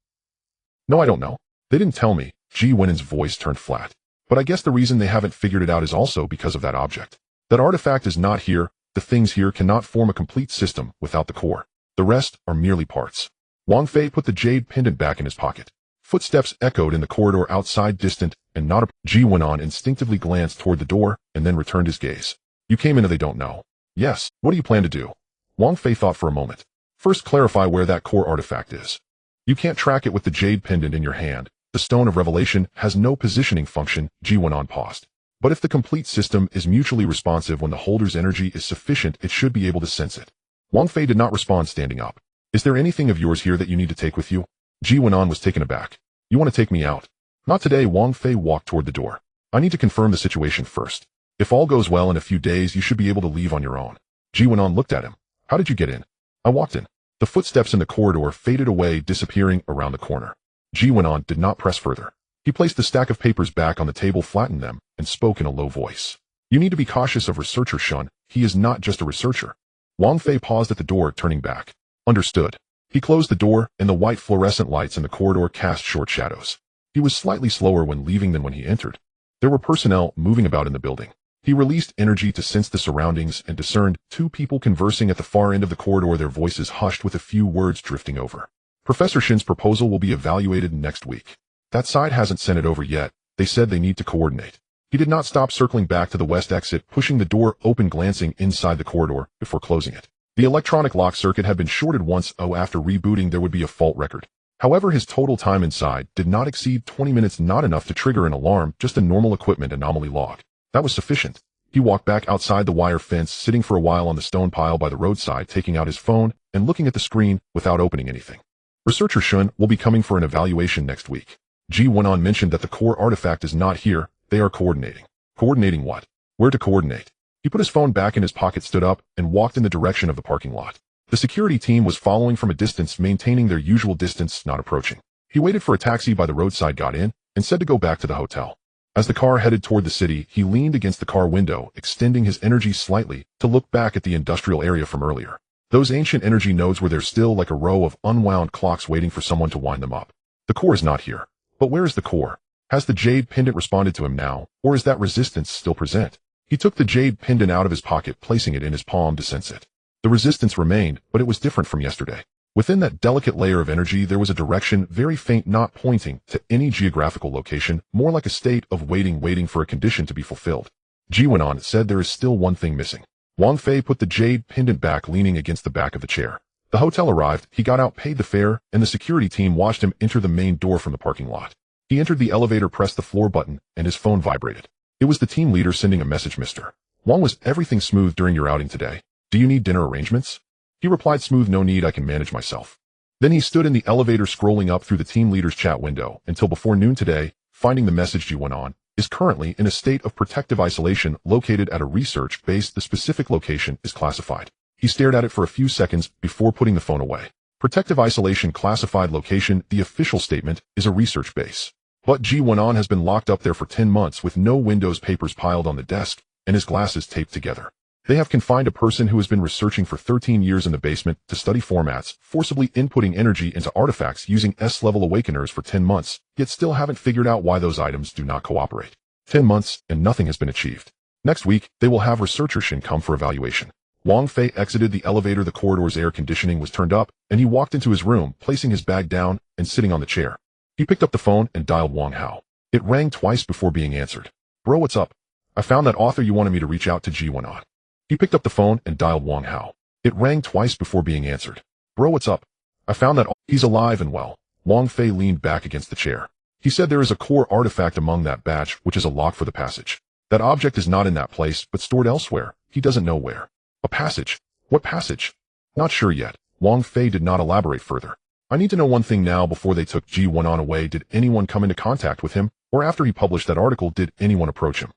"No, I don't know. They didn't tell me." Ji Wenon's voice turned flat. "But I guess the reason they haven't figured it out is also because of that object. That artifact is not here. The things here cannot form a complete system without the core. The rest are merely parts." Wang Fei put the jade pendant back in his pocket. Footsteps echoed in the corridor outside, distant and not a— Ji went on, instinctively glanced toward the door and then returned his gaze. "You came in and they don't know." "Yes. What do you plan to do?" Wang Fei thought for a moment. "First, clarify where that core artifact is." "You can't track it with the jade pendant in your hand. The stone of revelation has no positioning function," Ji went on, paused. "But if the complete system is mutually responsive, when the holder's energy is sufficient, it should be able to sense it." Wang Fei did not respond, standing up. "Is there anything of yours here that you need to take with you?" Ji went on, was taken aback. "You want to take me out?" "Not today." Wang Fei walked toward the door. "I need to confirm the situation first." If all goes well in a few days, you should be able to leave on your own. Ji Wenon looked at him. How did you get in? I walked in. The footsteps in the corridor faded away, disappearing around the corner. Ji Wenon did not press further. He placed the stack of papers back on the table, flattened them, and spoke in a low voice. You need to be cautious of researcher Shun. He is not just a researcher. Wang Fei paused at the door, turning back. Understood. He closed the door, and the white fluorescent lights in the corridor cast short shadows. He was slightly slower when leaving than when he entered. There were personnel moving about in the building. He released energy to sense the surroundings and discerned two people conversing at the far end of the corridor, their voices hushed with a few words drifting over. Professor Shin's proposal will be evaluated next week. That side hasn't sent it over yet. They said they need to coordinate. He did not stop, circling back to the west exit, pushing the door open, glancing inside the corridor before closing it. The electronic lock circuit had been shorted once. After rebooting there would be a fault record. However, his total time inside did not exceed 20 minutes, not enough to trigger an alarm, just a normal equipment anomaly log. That was sufficient. He walked back outside the wire fence, sitting for a while on the stone pile by the roadside, taking out his phone and looking at the screen without opening anything. Researcher Shun will be coming for an evaluation next week. Ji Wenon mentioned that the core artifact is not here. They are coordinating. Coordinating what? Where to coordinate? He put his phone back in his pocket, stood up, and walked in the direction of the parking lot. The security team was following from a distance, maintaining their usual distance, not approaching. He waited for a taxi by the roadside, got in, and said to go back to the hotel. As the car headed toward the city, he leaned against the car window, extending his energy slightly to look back at the industrial area from earlier. Those ancient energy nodes were there still, like a row of unwound clocks waiting for someone to wind them up. The core is not here. But where is the core? Has the jade pendant responded to him now, or is that resistance still present? He took the jade pendant out of his pocket, placing it in his palm to sense it. The resistance remained, but it was different from yesterday. Within that delicate layer of energy there was a direction, very faint, not pointing to any geographical location, more like a state of waiting for a condition to be fulfilled. Ji Wenon said there is still one thing missing. Wang Fei put the jade pendant back, leaning against the back of the chair. The hotel arrived, he got out, paid the fare, and the security team watched him enter the main door from the parking lot. He entered the elevator, pressed the floor button, and his phone vibrated. It was the team leader sending a message. Mr. Wang, was everything smooth during your outing today? Do you need dinner arrangements? He replied, smooth, no need, I can manage myself. Then he stood in the elevator, scrolling up through the team leader's chat window until before noon today, finding the message. Ji Wenon is currently in a state of protective isolation, located at a research base. The specific location is classified. He stared at it for a few seconds before putting the phone away. Protective isolation, classified location. The official statement is a research base. But Ji Wenon has been locked up there for 10 months with no windows, papers piled on the desk, and his glasses taped together. They have confined a person who has been researching for 13 years in the basement to study formats, forcibly inputting energy into artifacts using S-level awakeners for 10 months, yet still haven't figured out why those items do not cooperate. 10 months, and nothing has been achieved. Next week, they will have researcher Shin come for evaluation. Wang Fei exited the elevator. The corridor's air conditioning was turned up, and he walked into his room, placing his bag down and sitting on the chair. He picked up the phone and dialed Wang Hao. It rang twice before being answered. Bro, what's up? I found that author you wanted me to reach out to. Ji Wenon. He picked up the phone and dialed Wang Hao. It rang twice before being answered. Bro, what's up? I found that he's alive and well. Wang Fei leaned back against the chair. He said there is a core artifact among that batch, which is a lock for the passage. That object is not in that place, but stored elsewhere. He doesn't know where. A passage? What passage? Not sure yet. Wang Fei did not elaborate further. I need to know one thing now before they took Ji Wenon away. Did anyone come into contact with him, or after he published that article, did anyone approach him?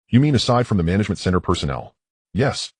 You mean aside from the management center personnel? Yes.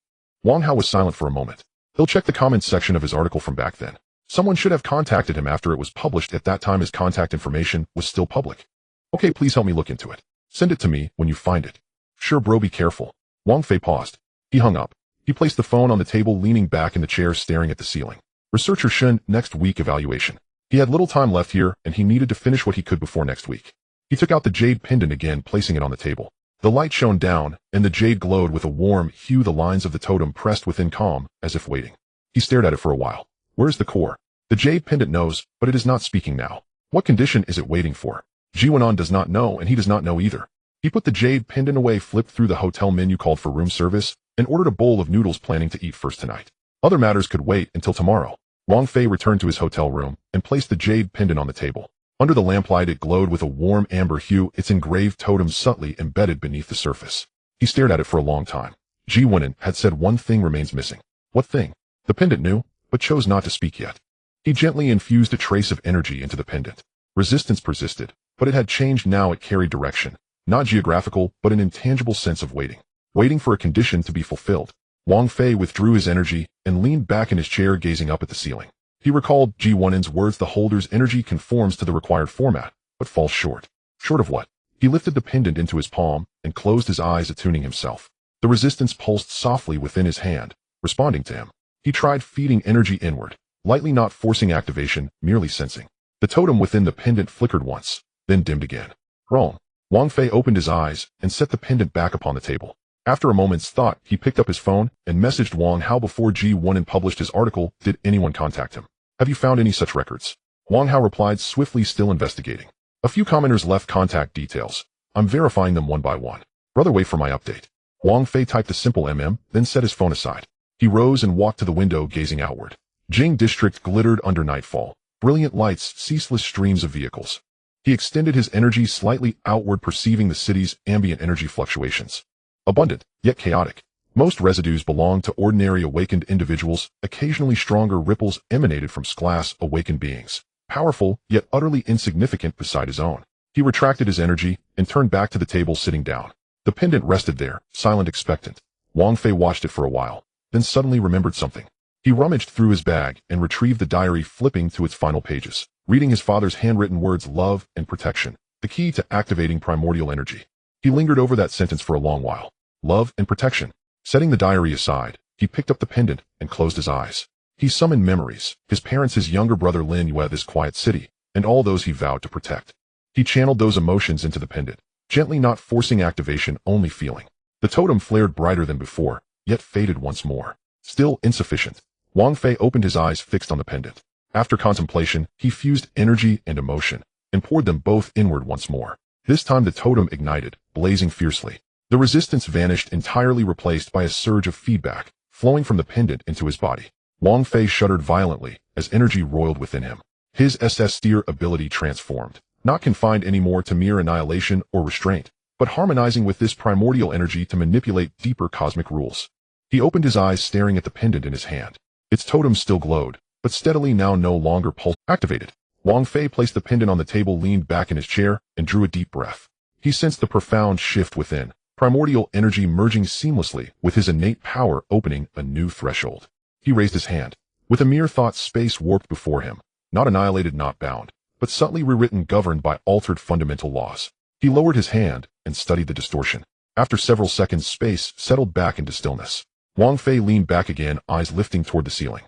Wang Hao was silent for a moment. He'll check the comments section of his article from back then. Someone should have contacted him after it was published. At that time his contact information was still public. Okay, please help me look into it. Send it to me when you find it. Sure bro, be careful. Wang Fei paused. He hung up. He placed the phone on the table, leaning back in the chair, staring at the ceiling. Researcher Shin, next week evaluation. He had little time left here, and he needed to finish what he could before next week. He took out the jade pendant again, placing it on the table. The light shone down, and the jade glowed with a warm hue, the lines of the totem pressed within, calm, as if waiting. He stared at it for a while. Where's the core? The jade pendant knows, but it is not speaking now. What condition is it waiting for? Ji Wenon does not know, and he does not know either. He put the jade pendant away, flipped through the hotel menu, called for room service, and ordered a bowl of noodles, planning to eat first tonight. Other matters could wait until tomorrow. Wang Fei returned to his hotel room and placed the jade pendant on the table. Under the lamplight it glowed with a warm amber hue, its engraved totem subtly embedded beneath the surface. He stared at it for a long time. Ji Wenon had said one thing remains missing. What thing? The pendant knew, but chose not to speak yet. He gently infused a trace of energy into the pendant. Resistance persisted, but it had changed now. It carried direction, not geographical, but an intangible sense of waiting. waiting for a condition to be fulfilled. Wang Fei withdrew his energy and leaned back in his chair gazing up at the ceiling. He recalled Ji1's words, the holder's energy conforms to the required format, but falls short. Short of what? He lifted the pendant into his palm and closed his eyes, attuning himself. The resistance pulsed softly within his hand, responding to him. He tried feeding energy inward, lightly, not forcing activation, merely sensing. The totem within the pendant flickered once, then dimmed again. Wrong. Wang Fei opened his eyes and set the pendant back upon the table. After a moment's thought, he picked up his phone and messaged Wang Hao before Ji1 published his article. Did anyone contact him? Have you found any such records? Wang Hao replied swiftly, still investigating. A few commenters left contact details. I'm verifying them one by one. Brother, wait for my update. Wang Fei typed a simple then set his phone aside. He rose and walked to the window, gazing outward. Jing District glittered under nightfall. Brilliant lights, ceaseless streams of vehicles. He extended his energy slightly outward, perceiving the city's ambient energy fluctuations. Abundant, yet chaotic. Most residues belonged to ordinary awakened individuals. Occasionally stronger ripples emanated from class awakened beings. Powerful, yet utterly insignificant beside his own. He retracted his energy and turned back to the table, sitting down. The pendant rested there, silent, expectant. Wang Fei watched it for a while, then suddenly remembered something. He rummaged through his bag and retrieved the diary, flipping to its final pages, reading his father's handwritten words, love and protection, the key to activating primordial energy. He lingered over that sentence for a long while. Love and protection. Setting the diary aside, he picked up the pendant and closed his eyes. He summoned memories, his parents, his younger brother Lin Yue, this quiet city, and all those he vowed to protect. He channeled those emotions into the pendant, gently, not forcing activation, only feeling. The totem flared brighter than before, yet faded once more. Still insufficient. Wang Fei opened his eyes, fixed on the pendant. After contemplation, he fused energy and emotion, and poured them both inward once more. This time the totem ignited, blazing fiercely. The resistance vanished entirely, replaced by a surge of feedback, flowing from the pendant into his body. Wang Fei shuddered violently as energy roiled within him. His SS-Steer ability transformed, not confined anymore to mere annihilation or restraint, but harmonizing with this primordial energy to manipulate deeper cosmic rules. He opened his eyes, staring at the pendant in his hand. Its totem still glowed, but steadily, now no longer pulse activated. Wang Fei placed the pendant on the table, leaned back in his chair, and drew a deep breath. He sensed the profound shift within, primordial energy merging seamlessly with his innate power, opening a new threshold. He raised his hand. With a mere thought, space warped before him, not annihilated, not bound, but subtly rewritten, governed by altered fundamental laws. He lowered his hand and studied the distortion. After several seconds, space settled back into stillness. Wang Fei leaned back again, eyes lifting toward the ceiling.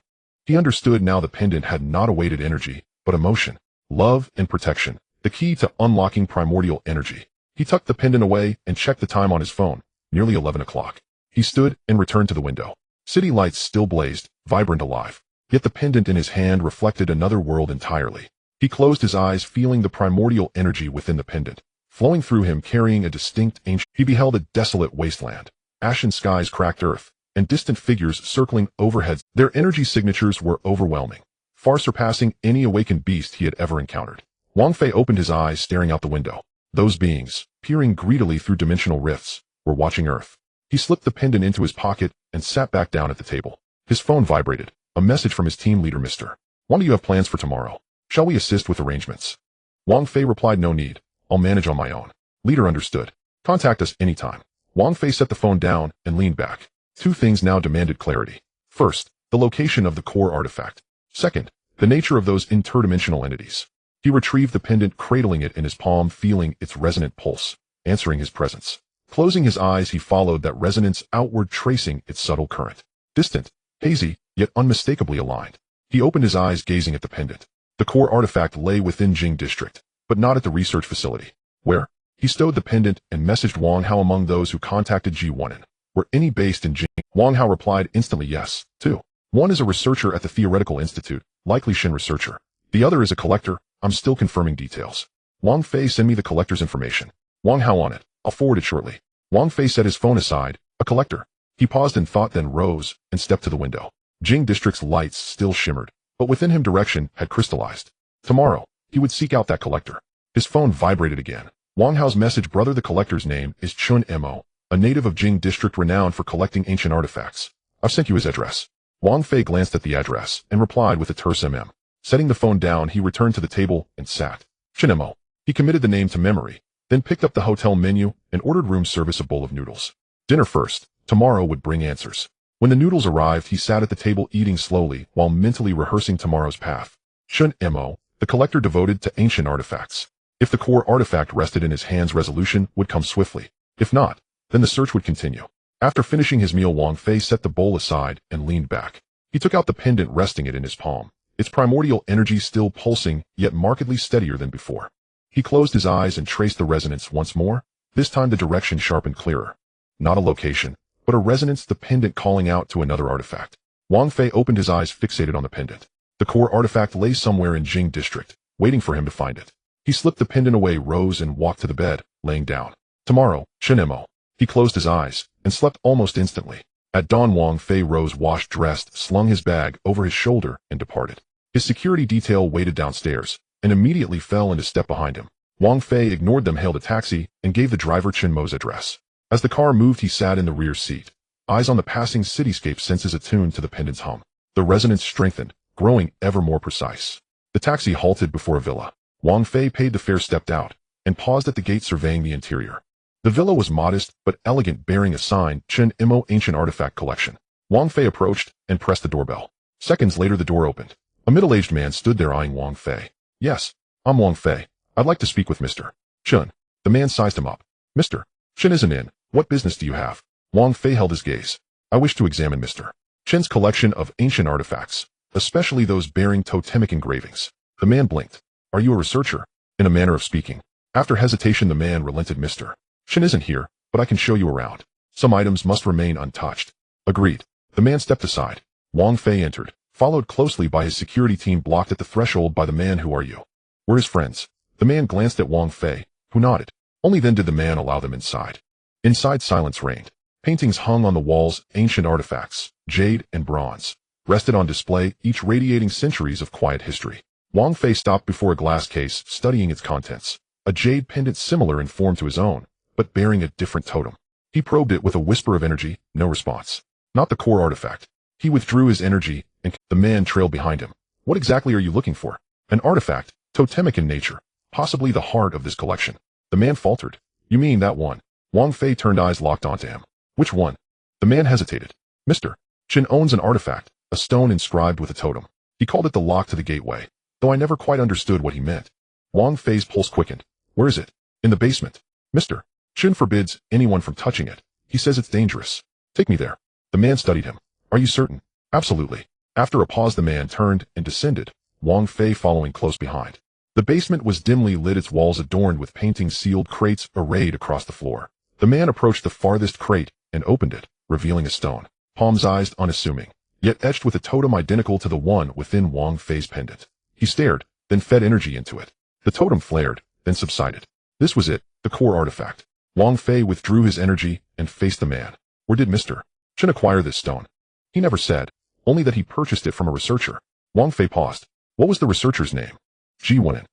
He understood now the pendant had not awaited energy, but emotion, love and protection, the key to unlocking primordial energy. He tucked the pendant away and checked the time on his phone, nearly 11 o'clock. He stood and returned to the window. City lights still blazed, vibrant, alive. Yet the pendant in his hand reflected another world entirely. He closed his eyes, feeling the primordial energy within the pendant, flowing through him, carrying a distinct ancient. He beheld a desolate wasteland, ashen skies, cracked earth, and distant figures circling overhead. Their energy signatures were overwhelming, far surpassing any awakened beast he had ever encountered. Wang Fei opened his eyes, staring out the window. Those beings, peering greedily through dimensional rifts, were watching Earth. He slipped the pendant into his pocket and sat back down at the table. His phone vibrated, a message from his team leader, Mr. Wang. Do you have plans for tomorrow? Shall we assist with arrangements? Wang Fei replied, no need. I'll manage on my own. Leader understood. Contact us anytime. Wang Fei set the phone down and leaned back. Two things now demanded clarity. First, the location of the core artifact. Second, the nature of those interdimensional entities. He retrieved the pendant, cradling it in his palm, feeling its resonant pulse, answering his presence. Closing his eyes, he followed that resonance outward, tracing its subtle current. Distant, hazy, yet unmistakably aligned. He opened his eyes, gazing at the pendant. The core artifact lay within Jing District, but not at the research facility. Where? He stowed the pendant and messaged Wang Hao among those who contacted Ji1. Were any based in Jing? Wang Hao replied instantly, yes. Two. One is a researcher at the Theoretical Institute, likely Shin researcher. The other is a collector. I'm still confirming details. Wang Fei, send me the collector's information. Wang Hao, on it. I'll forward it shortly. Wang Fei set his phone aside. A collector. He paused in thought, then rose and stepped to the window. Jing District's lights still shimmered, but within him direction had crystallized. Tomorrow, he would seek out that collector. His phone vibrated again. Wang Hao's message, brother, the collector's name is Chun Mo, a native of Jing District renowned for collecting ancient artifacts. I've sent you his address. Wang Fei glanced at the address and replied with a terse mm. Setting the phone down, he returned to the table and sat. Chun Mo. He committed the name to memory, then picked up the hotel menu and ordered room service, a bowl of noodles. Dinner first. Tomorrow would bring answers. When the noodles arrived, he sat at the table eating slowly while mentally rehearsing tomorrow's path. Chun Mo, the collector devoted to ancient artifacts. If the core artifact rested in his hands, resolution would come swiftly. If not, then the search would continue. After finishing his meal, Wang Fei set the bowl aside and leaned back. He took out the pendant, resting it in his palm, its primordial energy still pulsing, yet markedly steadier than before. He closed his eyes and traced the resonance once more, this time the direction sharpened clearer. Not a location, but a resonance, the pendant calling out to another artifact. Wang Fei opened his eyes, fixated on the pendant. The core artifact lay somewhere in Jing district, waiting for him to find it. He slipped the pendant away, rose and walked to the bed, laying down. Tomorrow, Shinemo. He closed his eyes and slept almost instantly. At dawn, Wang Fei rose, washed, dressed, slung his bag over his shoulder, and departed. His security detail waited downstairs and immediately fell into step behind him. Wang Fei ignored them, hailed a taxi, and gave the driver Chenmo's address. As the car moved, he sat in the rear seat, eyes on the passing cityscape, senses attuned to the pendant's hum. The resonance strengthened, growing ever more precise. The taxi halted before a villa. Wang Fei paid the fare, stepped out, and paused at the gate, surveying the interior. The villa was modest but elegant, bearing a sign, Chen Imo Ancient Artifact Collection. Wang Fei approached and pressed the doorbell. Seconds later, the door opened. A middle-aged man stood there, eyeing Wang Fei. Yes, I'm Wang Fei. I'd like to speak with Mr. Chen. The man sized him up. Mr. Chen isn't in. What business do you have? Wang Fei held his gaze. I wish to examine Mr. Chen's collection of ancient artifacts, especially those bearing totemic engravings. The man blinked. Are you a researcher? In a manner of speaking. After hesitation, the man relented. Mr. Chen isn't here, but I can show you around. Some items must remain untouched. Agreed. The man stepped aside. Wang Fei entered, followed closely by his security team, blocked at the threshold by the man. Who are you? We're his friends. The man glanced at Wang Fei, who nodded. Only then did the man allow them inside. Inside, silence reigned. Paintings hung on the walls, ancient artifacts, jade and bronze, rested on display, each radiating centuries of quiet history. Wang Fei stopped before a glass case, studying its contents. A jade pendant similar in form to his own, but bearing a different totem. He probed it with a whisper of energy, no response. Not the core artifact. He withdrew his energy, and the man trailed behind him. What exactly are you looking for? An artifact, totemic in nature, possibly the heart of this collection. The man faltered. You mean that one? Wang Fei turned, eyes locked onto him. Which one? The man hesitated. Mr. Chen owns an artifact, a stone inscribed with a totem. He called it the lock to the gateway, though I never quite understood what he meant. Wang Fei's pulse quickened. Where is it? In the basement. Mr. Chen forbids anyone from touching it. He says it's dangerous. Take me there. The man studied him. Are you certain? Absolutely. After a pause, the man turned and descended, Wang Fei following close behind. The basement was dimly lit, its walls adorned with paintings, sealed crates arrayed across the floor. The man approached the farthest crate and opened it, revealing a stone, palm-sized, unassuming, yet etched with a totem identical to the one within Wang Fei's pendant. He stared, then fed energy into it. The totem flared, then subsided. This was it, the core artifact. Wang Fei withdrew his energy and faced the man. Where did Mr. Chen acquire this stone? He never said, only that he purchased it from a researcher. Wang Fei paused. What was the researcher's name? Ji Wenin.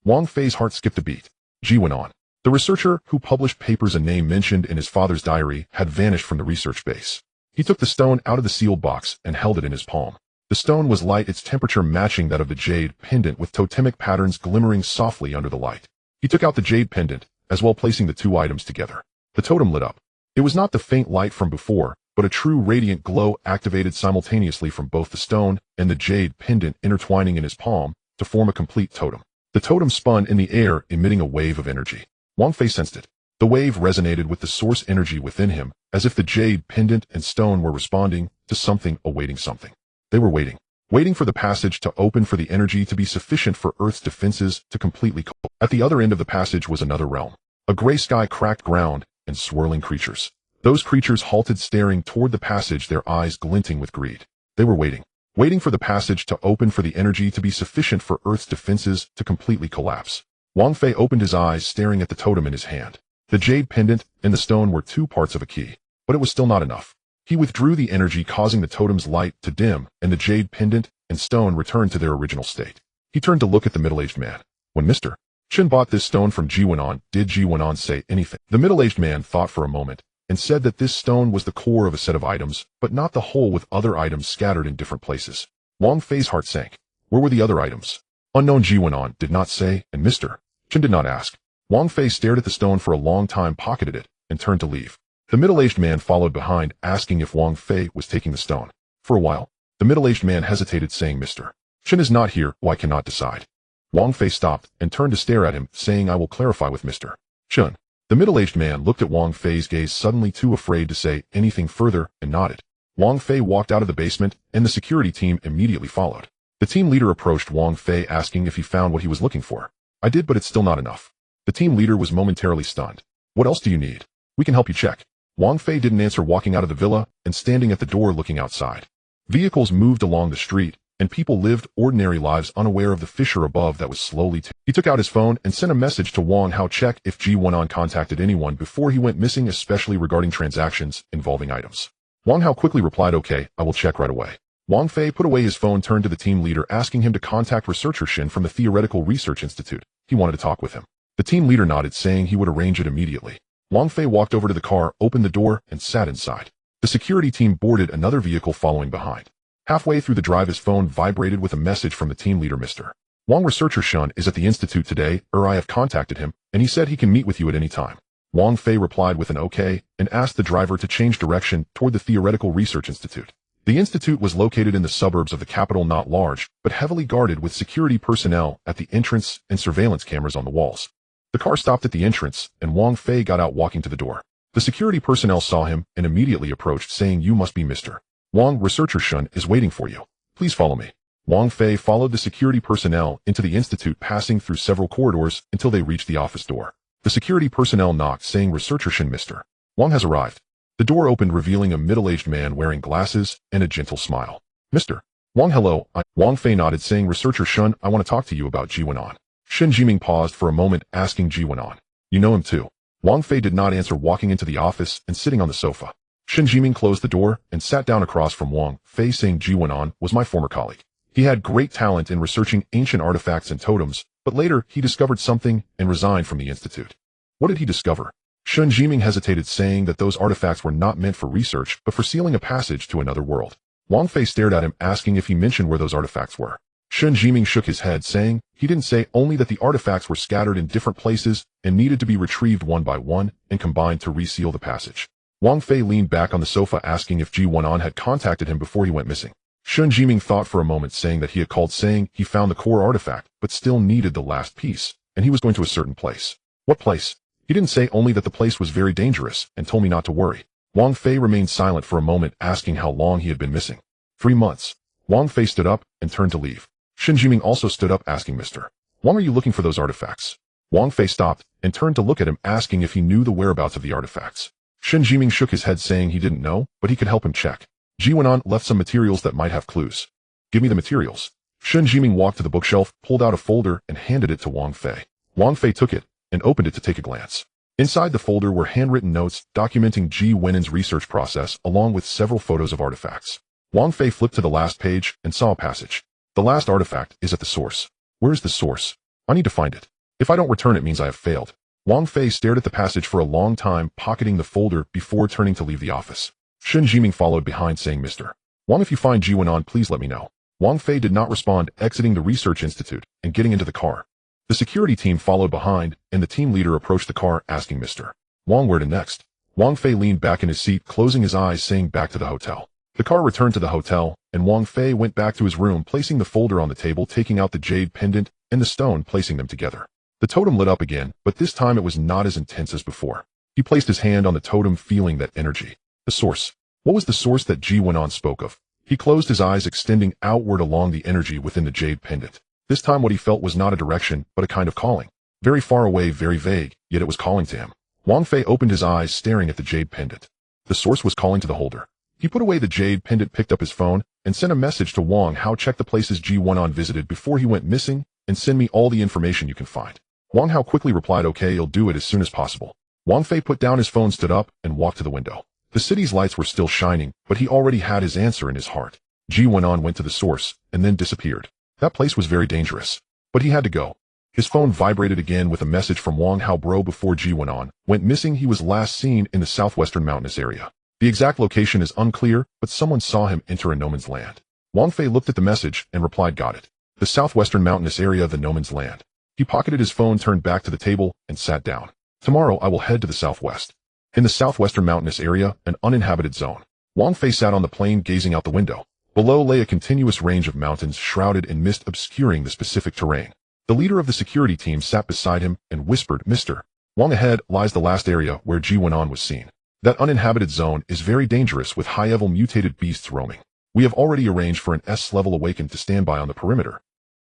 Wang Fei's heart skipped a beat. Ji went on. The researcher, who published papers, a name mentioned in his father's diary, had vanished from the research base. He took the stone out of the sealed box and held it in his palm. The stone was light, its temperature matching that of the jade pendant, with totemic patterns glimmering softly under the light. He took out the jade pendant, as well, placing the two items together. The totem lit up. It was not the faint light from before, but a true radiant glow activated simultaneously from both the stone and the jade pendant, intertwining in his palm to form a complete totem. The totem spun in the air, emitting a wave of energy. Wang Fei sensed it. The wave resonated with the source energy within him, as if the jade pendant and stone were responding to something, awaiting something. They were waiting for the passage to open, for the energy to be sufficient for Earth's defenses to completely collapse. At the other end of the passage was another realm. A gray sky, cracked ground, and swirling creatures. Those creatures halted, staring toward the passage, their eyes glinting with greed. They were waiting for the passage to open, for the energy to be sufficient for Earth's defenses to completely collapse. Wang Fei opened his eyes, staring at the totem in his hand. The jade pendant and the stone were two parts of a key, but it was still not enough. He withdrew the energy, causing the totem's light to dim, and the jade pendant and stone returned to their original state. He turned to look at the middle-aged man. When Mr. Chen bought this stone from Ji Wenin, did Ji Wenin say anything? The middle-aged man thought for a moment, and said that this stone was the core of a set of items, but not the whole, with other items scattered in different places. Wang Fei's heart sank. Where were the other items? Unknown. Ji Wenin did not say, and Mr. Chen did not ask. Wang Fei stared at the stone for a long time, pocketed it, and turned to leave. The middle-aged man followed behind, asking if Wang Fei was taking the stone. For a while, the middle-aged man hesitated, saying, Mr. Shen is not here, I cannot decide. Wang Fei stopped and turned to stare at him, saying, I will clarify with Mr. Shen. The middle-aged man looked at Wang Fei's gaze, suddenly too afraid to say anything further, and nodded. Wang Fei walked out of the basement, and the security team immediately followed. The team leader approached Wang Fei, asking if he found what he was looking for. I did, but it's still not enough. The team leader was momentarily stunned. What else do you need? We can help you check. Wang Fei didn't answer, walking out of the villa and standing at the door looking outside. Vehicles moved along the street, and people lived ordinary lives, unaware of the fissure above that was slowly He took out his phone and sent a message to Wang Hao, check if Ji1on contacted anyone before he went missing, especially regarding transactions involving items. Wang Hao quickly replied, okay, I will check right away. Wang Fei put away his phone, turned to the team leader, asking him to contact researcher Shin from the Theoretical Research Institute. He wanted to talk with him. The team leader nodded, saying he would arrange it immediately. Wang Fei walked over to the car, opened the door, and sat inside. The security team boarded another vehicle following behind. Halfway through the drive, his phone vibrated with a message from the team leader, Mr. Wang, researcher Shun is at the institute today, I have contacted him, and he said he can meet with you at any time. Wang Fei replied with an okay, and asked the driver to change direction toward the Theoretical Research Institute. The institute was located in the suburbs of the capital, not large, but heavily guarded with security personnel at the entrance and surveillance cameras on the walls. The car stopped at the entrance, and Wang Fei got out, walking to the door. The security personnel saw him and immediately approached, saying, you must be Mr. Wang, researcher Shun is waiting for you. Please follow me. Wang Fei followed the security personnel into the institute, passing through several corridors until they reached the office door. The security personnel knocked, saying, researcher Shin, Mr. Wang has arrived. The door opened, revealing a middle-aged man wearing glasses and a gentle smile. Mr. Wang, hello. Wang Fei nodded, saying, researcher Shun, I want to talk to you about Ji1on. Shin Jiming paused for a moment, asking, Ji1on. You know him too? Wang Fei did not answer, walking into the office and sitting on the sofa. Shin Jiming closed the door and sat down across from Wang Fei, saying, Ji1on was my former colleague. He had great talent in researching ancient artifacts and totems, but later he discovered something and resigned from the institute. What did he discover? Shun Jiming hesitated, saying that those artifacts were not meant for research, but for sealing a passage to another world. Wang Fei stared at him, asking if he mentioned where those artifacts were. Shun Jiming shook his head, saying he didn't say, only that the artifacts were scattered in different places and needed to be retrieved one by one and combined to reseal the passage. Wang Fei leaned back on the sofa, asking if Ji1on had contacted him before he went missing. Shun Jiming thought for a moment, saying that he had called, saying he found the core artifact, but still needed the last piece, and he was going to a certain place. What place? He didn't say, only that the place was very dangerous, and told me not to worry. Wang Fei remained silent for a moment, asking how long he had been missing. 3 months. Wang Fei stood up and turned to leave. Shin Jiming also stood up, asking, Mr. Wang, are you looking for those artifacts? Wang Fei stopped and turned to look at him, asking if he knew the whereabouts of the artifacts. Shin Jiming shook his head, saying he didn't know, but he could help him check. Ji1on left some materials that might have clues. Give me the materials. Shin Jiming walked to the bookshelf, pulled out a folder, and handed it to Wang Fei. Wang Fei took it and opened it to take a glance. Inside the folder were handwritten notes documenting Ji1on's research process, along with several photos of artifacts. Wang Fei flipped to the last page and saw a passage. The last artifact is at the source. Where is the source? I need to find it. If I don't return it means I have failed. Wang Fei stared at the passage for a long time, pocketing the folder before turning to leave the office. Shin Jiming followed behind, saying, Mr. Wang, if you find Ji1on, please let me know. Wang Fei did not respond, exiting the research institute and getting into the car. The security team followed behind, and the team leader approached the car, asking Mr. Wang where to next. Wang Fei leaned back in his seat, closing his eyes, saying, back to the hotel. The car returned to the hotel, and Wang Fei went back to his room, placing the folder on the table, taking out the jade pendant and the stone, placing them together. The totem lit up again, but this time it was not as intense as before. He placed his hand on the totem, feeling that energy. The source. What was the source that Ji1on spoke of? He closed his eyes, extending outward along the energy within the jade pendant. This time what he felt was not a direction, but a kind of calling. Very far away, very vague, yet it was calling to him. Wang Fei opened his eyes, staring at the jade pendant. The source was calling to the holder. He put away the jade pendant, picked up his phone, and sent a message to Wang Hao, check the places Ji1on visited before he went missing, and send me all the information you can find. Wang Hao quickly replied, okay, he'll do it as soon as possible. Wang Fei put down his phone, stood up, and walked to the window. The city's lights were still shining, but he already had his answer in his heart. Ji1on went to the source, and then disappeared. That place was very dangerous. But he had to go. His phone vibrated again with a message from Wang Hao, bro, before Ji1on went missing, he was last seen in the southwestern mountainous area. The exact location is unclear, but someone saw him enter a no man's land. Wang Fei looked at the message and replied, got it. The southwestern mountainous area of the no man's land. He pocketed his phone, turned back to the table, and sat down. Tomorrow I will head to the southwest. In the southwestern mountainous area, an uninhabited zone, Wang Fei sat on the plain gazing out the window. Below lay a continuous range of mountains shrouded in mist obscuring the specific terrain. The leader of the security team sat beside him and whispered, "Mr. Wang, ahead lies the last area where Ji Wenan was seen. That uninhabited zone is very dangerous with high-level mutated beasts roaming. We have already arranged for an S-level awaken to stand by on the perimeter."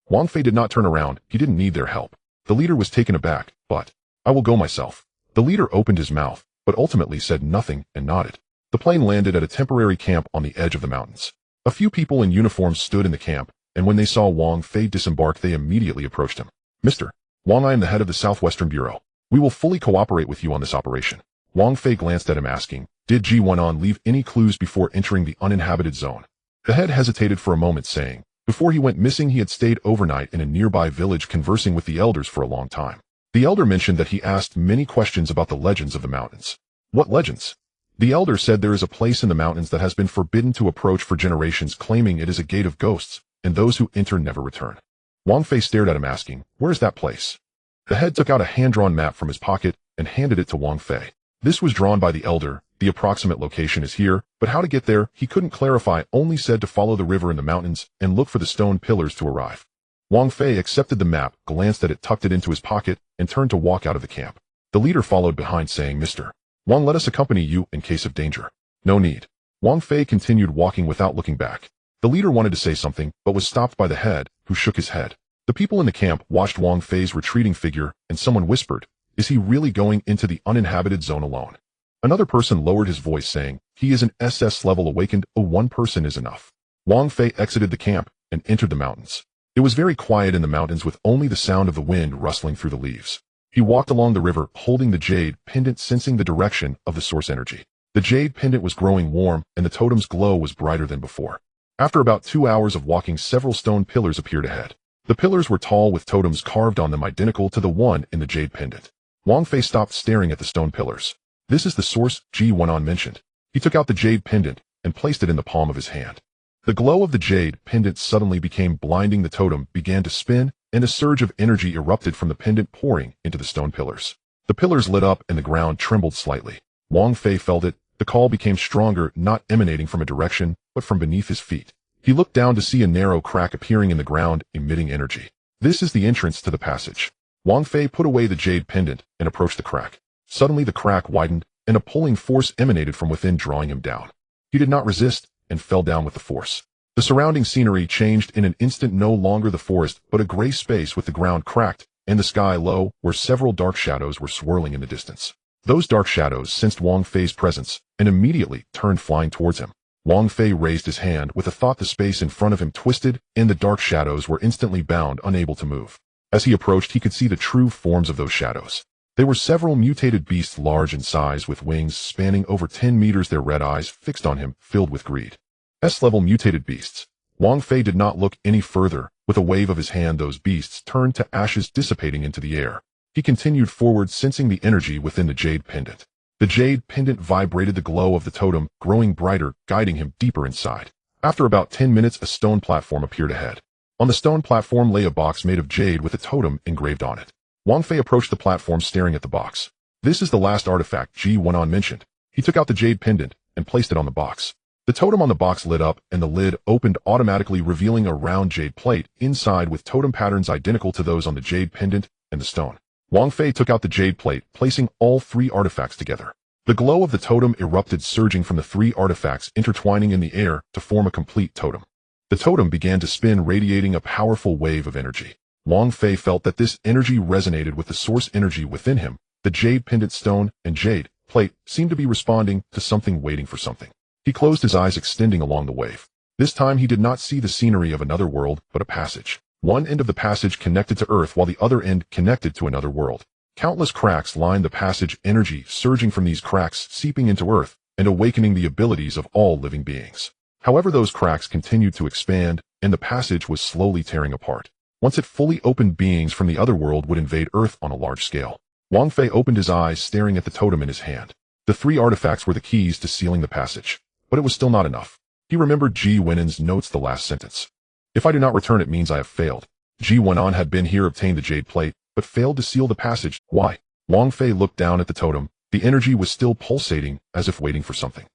Wang Fei did not turn around. He didn't need their help. The leader was taken aback, but, "I will go myself." The leader opened his mouth, but ultimately said nothing and nodded. The plane landed at a temporary camp on the edge of the mountains. A few people in uniform stood in the camp, and when they saw Wang Fei disembark, they immediately approached him. "Mr. Wang, I am the head of the Southwestern Bureau. We will fully cooperate with you on this operation." Wang Fei glanced at him asking, "Did Ji Wenan leave any clues before entering the uninhabited zone?" The head hesitated for a moment, saying, "Before he went missing, he had stayed overnight in a nearby village conversing with the elders for a long time." The elder mentioned that he asked many questions about the legends of the mountains. "What legends?" The elder said there is a place in the mountains that has been forbidden to approach for generations, claiming it is a gate of ghosts, and those who enter never return. Wang Fei stared at him asking, "Where is that place?" The head took out a hand-drawn map from his pocket and handed it to Wang Fei. This was drawn by the elder. The approximate location is here, but how to get there, he couldn't clarify, only said to follow the river in the mountains and look for the stone pillars to arrive. Wang Fei accepted the map, glanced at it, tucked it into his pocket, and turned to walk out of the camp. The leader followed behind, saying, "Mr. Wang, let us accompany you in case of danger." "No need." Wang Fei continued walking without looking back. The leader wanted to say something, but was stopped by the head, who shook his head. The people in the camp watched Wang Fei's retreating figure, and someone whispered, "Is he really going into the uninhabited zone alone?" Another person lowered his voice, saying, "He is an SS level awakened. One person is enough." Wang Fei exited the camp and entered the mountains. It was very quiet in the mountains, with only the sound of the wind rustling through the leaves. He walked along the river, holding the jade pendant, sensing the direction of the source energy. The jade pendant was growing warm, and the totem's glow was brighter than before. After about 2 hours of walking, several stone pillars appeared ahead. The pillars were tall, with totems carved on them identical to the one in the jade pendant. Wang Fei stopped staring at the stone pillars. "This is the source," Ji Wenan mentioned. He took out the jade pendant and placed it in the palm of his hand. The glow of the jade pendant suddenly became blinding. The totem began to spin, and a surge of energy erupted from the pendant, pouring into the stone pillars. The pillars lit up and the ground trembled slightly. Wang Fei felt it. The call became stronger, not emanating from a direction, but from beneath his feet. He looked down to see a narrow crack appearing in the ground, emitting energy. "This is the entrance to the passage." Wang Fei put away the jade pendant and approached the crack. Suddenly the crack widened, and a pulling force emanated from within, drawing him down. He did not resist, and fell down with the force. The surrounding scenery changed in an instant, no longer the forest, but a gray space with the ground cracked, and the sky low, where several dark shadows were swirling in the distance. Those dark shadows sensed Wang Fei's presence, and immediately turned flying towards him. Wang Fei raised his hand with a thought. The space in front of him twisted, and the dark shadows were instantly bound, unable to move. As he approached, he could see the true forms of those shadows. They were several mutated beasts, large in size, with wings spanning over 10 meters, their red eyes fixed on him, filled with greed. S-level mutated beasts. Wang Fei did not look any further. With a wave of his hand, those beasts turned to ashes, dissipating into the air. He continued forward, sensing the energy within the jade pendant. The jade pendant vibrated, the glow of the totem growing brighter, guiding him deeper inside. After about 10 minutes, a stone platform appeared ahead. On the stone platform lay a box made of jade with a totem engraved on it. Wang Fei approached the platform, staring at the box. "This is the last artifact," Ji Wenan mentioned. He took out the jade pendant and placed it on the box. The totem on the box lit up, and the lid opened automatically, revealing a round jade plate inside with totem patterns identical to those on the jade pendant and the stone. Wang Fei took out the jade plate, placing all 3 artifacts together. The glow of the totem erupted, surging from the 3 artifacts, intertwining in the air to form a complete totem. The totem began to spin, radiating a powerful wave of energy. Wang Fei felt that this energy resonated with the source energy within him. The jade pendant, stone, and jade plate seemed to be responding to something, waiting for something. He closed his eyes, extending along the wave. This time he did not see the scenery of another world, but a passage. One end of the passage connected to Earth, while the other end connected to another world. Countless cracks lined the passage, energy surging from these cracks, seeping into Earth, and awakening the abilities of all living beings. However, those cracks continued to expand, and the passage was slowly tearing apart. Once it fully opened, beings from the other world would invade Earth on a large scale. Wang Fei opened his eyes, staring at the totem in his hand. The 3 artifacts were the keys to sealing the passage. But it was still not enough. He remembered Ji Wenan's notes, the last sentence. "If I do not return, it means I have failed." Ji Wenan had been here, obtained the jade plate, but failed to seal the passage. Why? Wang Fei looked down at the totem, The energy was still pulsating, as if waiting for something.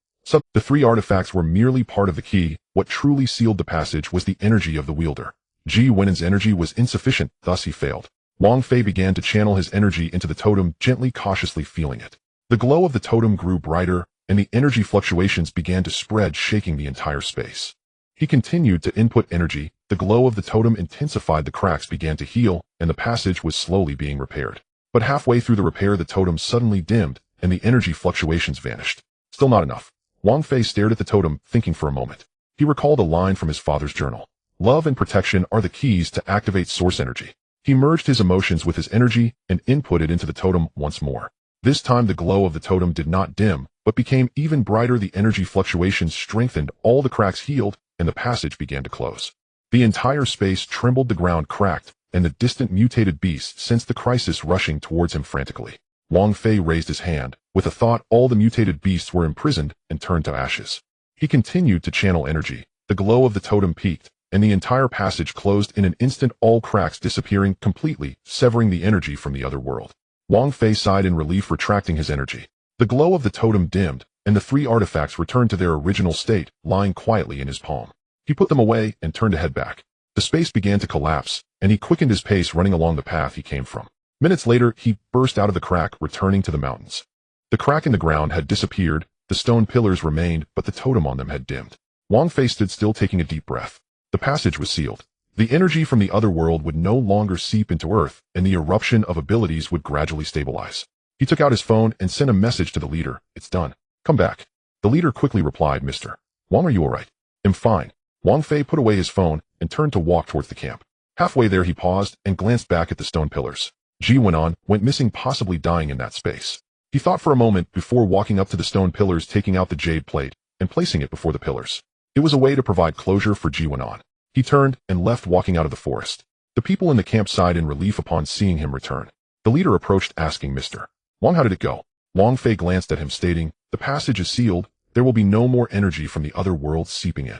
The three artifacts were merely part of the key. What truly sealed the passage was the energy of the wielder. Ji Wenen's energy was insufficient, thus he failed. Wang Fei began to channel his energy into the totem, gently, cautiously feeling it. The glow of the totem grew brighter, and the energy fluctuations began to spread, shaking the entire space. He continued to input energy. The glow of the totem intensified, the cracks began to heal, and the passage was slowly being repaired. But halfway through the repair, the totem suddenly dimmed, and the energy fluctuations vanished. Still not enough. Wang Fei stared at the totem, thinking for a moment. He recalled a line from his father's journal. Love and protection are the keys to activate source energy. He merged his emotions with his energy and input it into the totem once more. This time the glow of the totem did not dim, but became even brighter. The energy fluctuations strengthened, all the cracks healed, and the passage began to close. The entire space trembled, the ground cracked, and the distant mutated beast sensed the crisis rushing towards him frantically. Wang Fei raised his hand. With a thought, all the mutated beasts were imprisoned and turned to ashes. He continued to channel energy. The glow of the totem peaked, and the entire passage closed in an instant, all cracks disappearing completely, severing the energy from the other world. Wang Fei sighed in relief, retracting his energy. The glow of the totem dimmed, and the three artifacts returned to their original state, lying quietly in his palm. He put them away and turned to head back. The space began to collapse, and he quickened his pace, running along the path he came from. Minutes later, he burst out of the crack, returning to the mountains. The crack in the ground had disappeared, the stone pillars remained, but the totem on them had dimmed. Wang Fei stood still, taking a deep breath. The passage was sealed. The energy from the other world would no longer seep into Earth, and the eruption of abilities would gradually stabilize. He took out his phone and sent a message to the leader. It's done. Come back. The leader quickly replied, Mr. Wang, are you alright? I'm fine. Wang Fei put away his phone and turned to walk towards the camp. Halfway there he paused and glanced back at the stone pillars. Ji Wenan went missing, possibly dying in that space. He thought for a moment before walking up to the stone pillars, taking out the jade plate and placing it before the pillars. It was a way to provide closure for Ji Wenan. He turned and left, walking out of the forest. The people in the camp sighed in relief upon seeing him return. The leader approached, asking, Mr. Wang, how did it go? Wang Fei glanced at him, stating, the passage is sealed. There will be no more energy from the other world seeping in.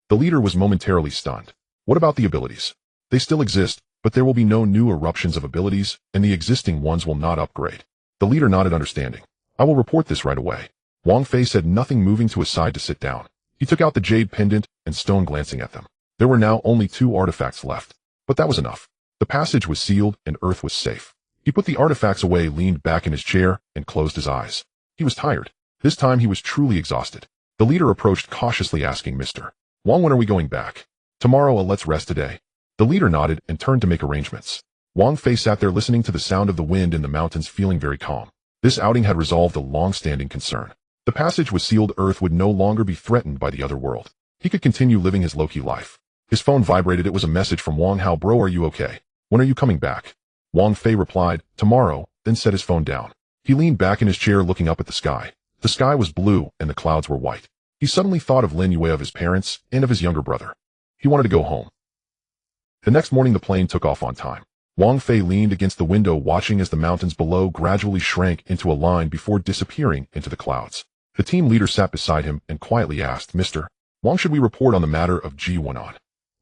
The leader was momentarily stunned. What about the abilities? They still exist, but there will be no new eruptions of abilities, and the existing ones will not upgrade. The leader nodded, understanding. I will report this right away. Wang Fei said nothing, moving to his side to sit down. He took out the jade pendant and stone, glancing at them. There were now only 2 artifacts left, but that was enough. The passage was sealed and Earth was safe. He put the artifacts away, leaned back in his chair, and closed his eyes. He was tired. This time he was truly exhausted. The leader approached cautiously, asking, Mr. Wang, when are we going back? Tomorrow. Let's rest today. The leader nodded and turned to make arrangements. Wang Fei sat there, listening to the sound of the wind in the mountains, feeling very calm. This outing had resolved a long-standing concern. The passage was sealed. Earth would no longer be threatened by the other world. He could continue living his low-key life. His phone vibrated. It was a message from Wang. How, bro, are you okay? When are you coming back? Wang Fei replied, tomorrow, then set his phone down. He leaned back in his chair, looking up at the sky. The sky was blue and the clouds were white. He suddenly thought of Lin Yue, of his parents, and of his younger brother. He wanted to go home. The next morning the plane took off on time. Wang Fei leaned against the window, watching as the mountains below gradually shrank into a line before disappearing into the clouds. The team leader sat beside him and quietly asked, Mr. Wang, should we report on the matter of Ji Wenan?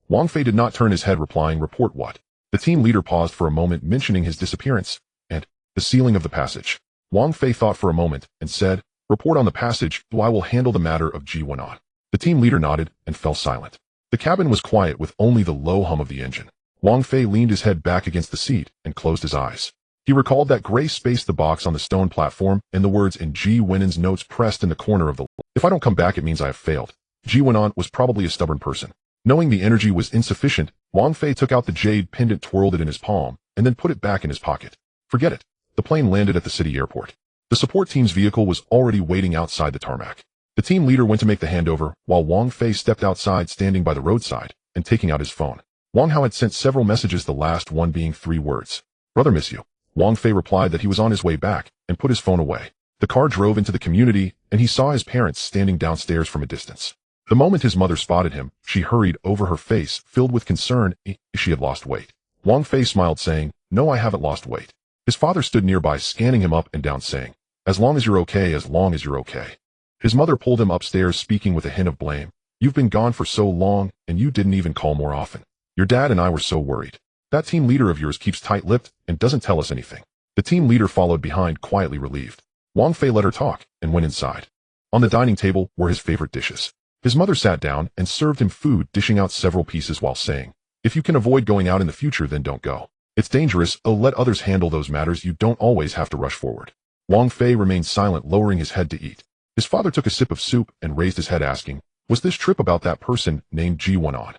Wang Fei did not turn his head, replying, report what? The team leader paused for a moment, mentioning his disappearance and the sealing of the passage. Wang Fei thought for a moment and said, report on the passage, though I will handle the matter of Ji Wenan. The team leader nodded and fell silent. The cabin was quiet, with only the low hum of the engine. Wang Fei leaned his head back against the seat and closed his eyes. He recalled that gray space, the box on the stone platform, and the words in Ji Wenen's notes pressed in the corner of the If I don't come back, it means I have failed. Ji Wenan was probably a stubborn person. Knowing the energy was insufficient, Wang Fei took out the jade pendant, twirled it in his palm, and then put it back in his pocket. Forget it. The plane landed at the city airport. The support team's vehicle was already waiting outside the tarmac. The team leader went to make the handover, while Wang Fei stepped outside, standing by the roadside and taking out his phone. Wang Hao had sent several messages, the last one being 3 words. Brother, miss you. Wang Fei replied that he was on his way back and put his phone away. The car drove into the community, and he saw his parents standing downstairs from a distance. The moment his mother spotted him, she hurried over, her face filled with concern. She had lost weight. Wang Fei smiled, saying, no, I haven't lost weight. His father stood nearby, scanning him up and down, saying, as long as you're okay, as long as you're okay. His mother pulled him upstairs, speaking with a hint of blame. You've been gone for so long, and you didn't even call more often. Your dad and I were so worried. That team leader of yours keeps tight-lipped and doesn't tell us anything. The team leader followed behind, quietly relieved. Wang Fei let her talk and went inside. On the dining table were his favorite dishes. His mother sat down and served him food, dishing out several pieces while saying, "If you can avoid going out in the future, then don't go. It's dangerous. Oh, let others handle those matters. You don't always have to rush forward." Wang Fei remained silent, lowering his head to eat. His father took a sip of soup and raised his head, asking, "Was this trip about that person named Ji Wenon?"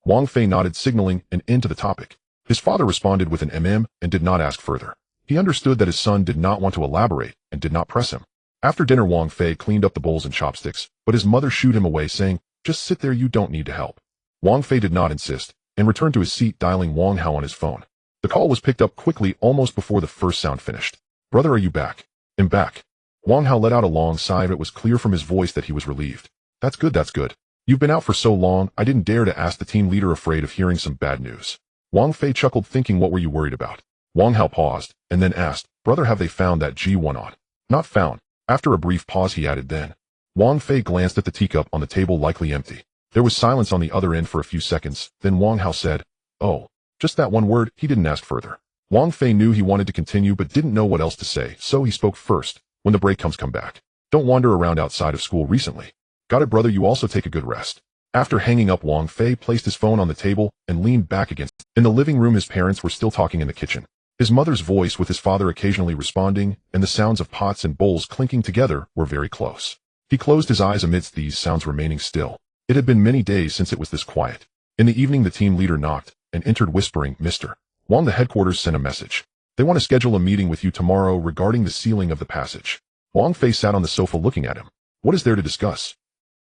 Wang Fei nodded, signaling an end to the topic. His father responded with an and did not ask further. He understood that his son did not want to elaborate and did not press him. After dinner, Wang Fei cleaned up the bowls and chopsticks, but his mother shooed him away, saying, "Just sit there, you don't need to help." Wang Fei did not insist and returned to his seat, dialing Wang Hao on his phone. The call was picked up quickly almost before the first sound finished. "Brother, are you back?" "I'm back." Wang Hao let out a long sigh. It was clear from his voice that he was relieved. "That's good, that's good. You've been out for so long, I didn't dare to ask the team leader, afraid of hearing some bad news." Wang Fei chuckled, thinking, what were you worried about? Wang Hao paused, and then asked, "Brother, have they found that Ji Wenon?" "Not found." After a brief pause he added, then. Wang Fei glanced at the teacup on the table, likely empty. There was silence on the other end for a few seconds, then Wang Hao said, "Oh." Just that one word. He didn't ask further. Wang Fei knew he wanted to continue but didn't know what else to say, so he spoke first. "When the break comes, come back. Don't wander around outside of school recently." "Got it, brother. You also take a good rest." After hanging up, Wang Fei placed his phone on the table and leaned back against it. In the living room, his parents were still talking in the kitchen. His mother's voice with his father occasionally responding, and the sounds of pots and bowls clinking together were very close. He closed his eyes amidst these sounds, remaining still. It had been many days since it was this quiet. In the evening, the team leader knocked and entered, whispering, "Mr. Wang, the headquarters sent a message. They want to schedule a meeting with you tomorrow regarding the sealing of the passage." Wang Fei sat on the sofa looking at him. "What is there to discuss?"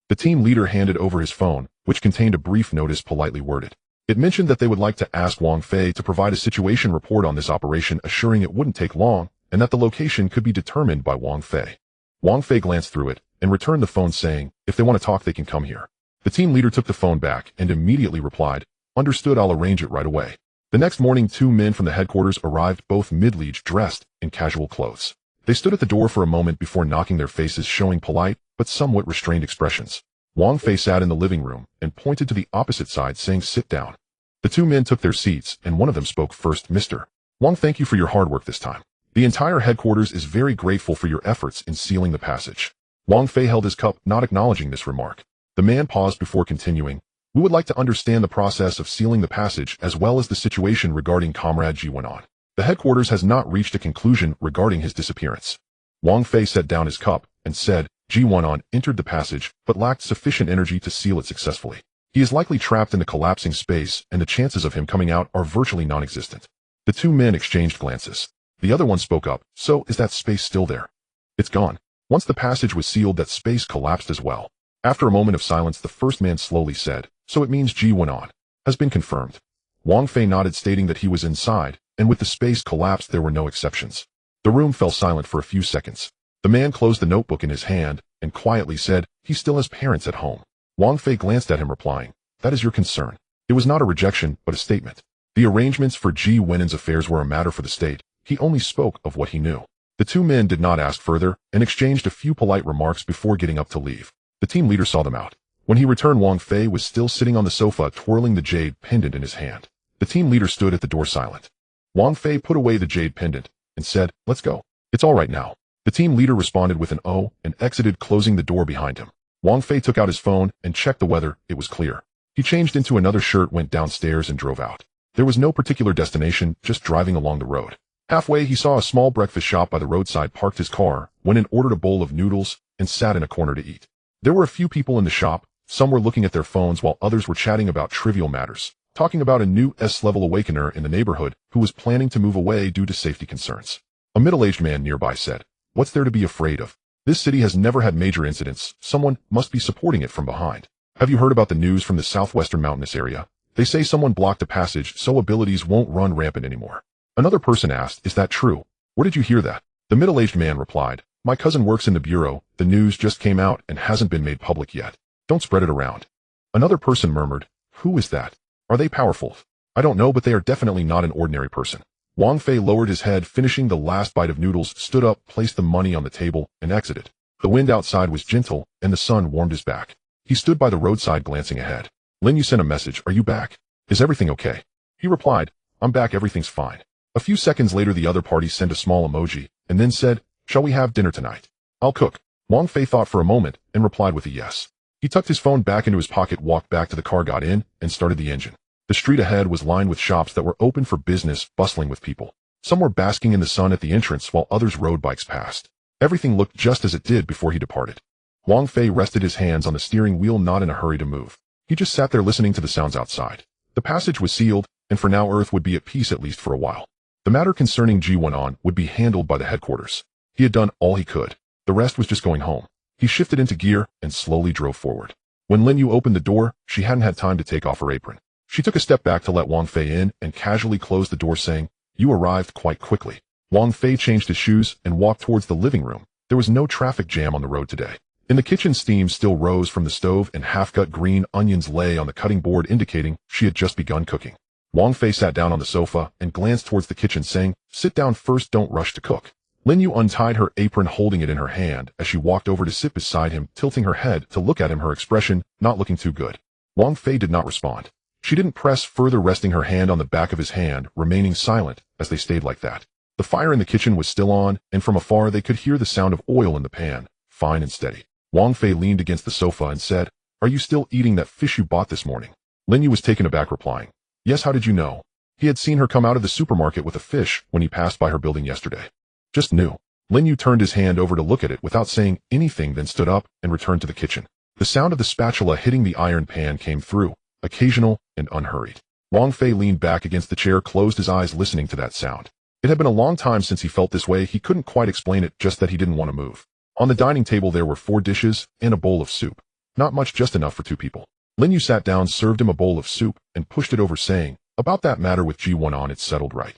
The team leader handed over his phone, which contained a brief notice politely worded. It mentioned that they would like to ask Wang Fei to provide a situation report on this operation, assuring it wouldn't take long and that the location could be determined by Wang Fei. Wang Fei glanced through it and returned the phone, saying, "If they want to talk, they can come here." The team leader took the phone back and immediately replied, "Understood, I'll arrange it right away." The next morning, two men from the headquarters arrived, both middle-aged, dressed in casual clothes. They stood at the door for a moment before knocking, their faces showing polite but somewhat restrained expressions. Wang Fei sat in the living room and pointed to the opposite side, saying, "Sit down." The two men took their seats, and one of them spoke first. "Mr. Wang, thank you for your hard work this time. The entire headquarters is very grateful for your efforts in sealing the passage." Wang Fei held his cup, not acknowledging this remark. The man paused before continuing, "We would like to understand the process of sealing the passage as well as the situation regarding Comrade Ji Wenon. The headquarters has not reached a conclusion regarding his disappearance." Wang Fei set down his cup and said, "Ji Wenon entered the passage but lacked sufficient energy to seal it successfully. He is likely trapped in the collapsing space, and the chances of him coming out are virtually non-existent." The two men exchanged glances. The other one spoke up, "So, is that space still there?" "It's gone. Once the passage was sealed, that space collapsed as well." After a moment of silence, the first man slowly said, "So it means Ji Wenon has been confirmed." Wang Fei nodded, stating that he was inside, and with the space collapsed, there were no exceptions. The room fell silent for a few seconds. The man closed the notebook in his hand and quietly said, "He still has parents at home." Wang Fei glanced at him, replying, "That is your concern." It was not a rejection, but a statement. The arrangements for Ji Wenon's affairs were a matter for the state. He only spoke of what he knew. The two men did not ask further and exchanged a few polite remarks before getting up to leave. The team leader saw them out. When he returned, Wang Fei was still sitting on the sofa, twirling the jade pendant in his hand. The team leader stood at the door silent. Wang Fei put away the jade pendant and said, "Let's go. It's all right now." The team leader responded with an "oh" and exited, closing the door behind him. Wang Fei took out his phone and checked the weather. It was clear. He changed into another shirt, went downstairs, and drove out. There was no particular destination, just driving along the road. Halfway, he saw a small breakfast shop by the roadside, parked his car, went and ordered a bowl of noodles, and sat in a corner to eat. There were a few people in the shop. Some were looking at their phones while others were chatting about trivial matters, talking about a new S-level awakener in the neighborhood who was planning to move away due to safety concerns. A middle-aged man nearby said, "What's there to be afraid of? This city has never had major incidents. Someone must be supporting it from behind. Have you heard about the news from the southwestern mountainous area? They say someone blocked a passage so abilities won't run rampant anymore." Another person asked, "Is that true? Where did you hear that?" The middle-aged man replied, "My cousin works in the bureau. The news just came out and hasn't been made public yet. Don't spread it around." Another person murmured, "Who is that? Are they powerful?" "I don't know, but they are definitely not an ordinary person." Wang Fei lowered his head, finishing the last bite of noodles, stood up, placed the money on the table, and exited. The wind outside was gentle, and the sun warmed his back. He stood by the roadside, glancing ahead. "Lin, you sent a message. Are you back? Is everything okay?" He replied, "I'm back, everything's fine." A few seconds later, the other party sent a small emoji, and then said, Shall we have dinner tonight? I'll cook. Wang Fei thought for a moment and replied with a yes. He tucked his phone back into his pocket, walked back to the car, got in, and started the engine. The street ahead was lined with shops that were open for business, bustling with people. Some were basking in the sun at the entrance while others rode bikes past. Everything looked just as it did before he departed. Wang Fei rested his hands on the steering wheel, not in a hurry to move. He just sat there listening to the sounds outside. The passage was sealed, and for now Earth would be at peace, at least for a while. The matter concerning Ji1 would be handled by the headquarters. He had done all he could. The rest was just going home. He shifted into gear and slowly drove forward. When Lin Yu opened the door, she hadn't had time to take off her apron. She took a step back to let Wang Fei in and casually closed the door, saying, "You arrived quite quickly." Wang Fei changed his shoes and walked towards the living room. There was no traffic jam on the road today. In the kitchen, steam still rose from the stove and half-cut green onions lay on the cutting board, indicating she had just begun cooking. Wang Fei sat down on the sofa and glanced towards the kitchen, saying, "Sit down first, don't rush to cook." Lin Yu untied her apron, holding it in her hand as she walked over to sit beside him, tilting her head to look at him, her expression not looking too good. Wang Fei did not respond. She didn't press further, resting her hand on the back of his hand, remaining silent as they stayed like that. The fire in the kitchen was still on, and from afar they could hear the sound of oil in the pan, fine and steady. Wang Fei leaned against the sofa and said, "Are you still eating that fish you bought this morning?" Lin Yu was taken aback, replying, "Yes, how did you know?" He had seen her come out of the supermarket with a fish when he passed by her building yesterday. Just knew. Lin Yu turned his hand over to look at it without saying anything, then stood up and returned to the kitchen. The sound of the spatula hitting the iron pan came through, occasional and unhurried. Wang Fei leaned back against the chair, closed his eyes, listening to that sound. It had been a long time since he felt this way. He couldn't quite explain it, just that he didn't want to move. On the dining table there were 4 dishes and a bowl of soup. Not much, just enough for 2 people. Lin Yu sat down, served him a bowl of soup, and pushed it over, saying, "About that matter with Ji1, it's settled, right?"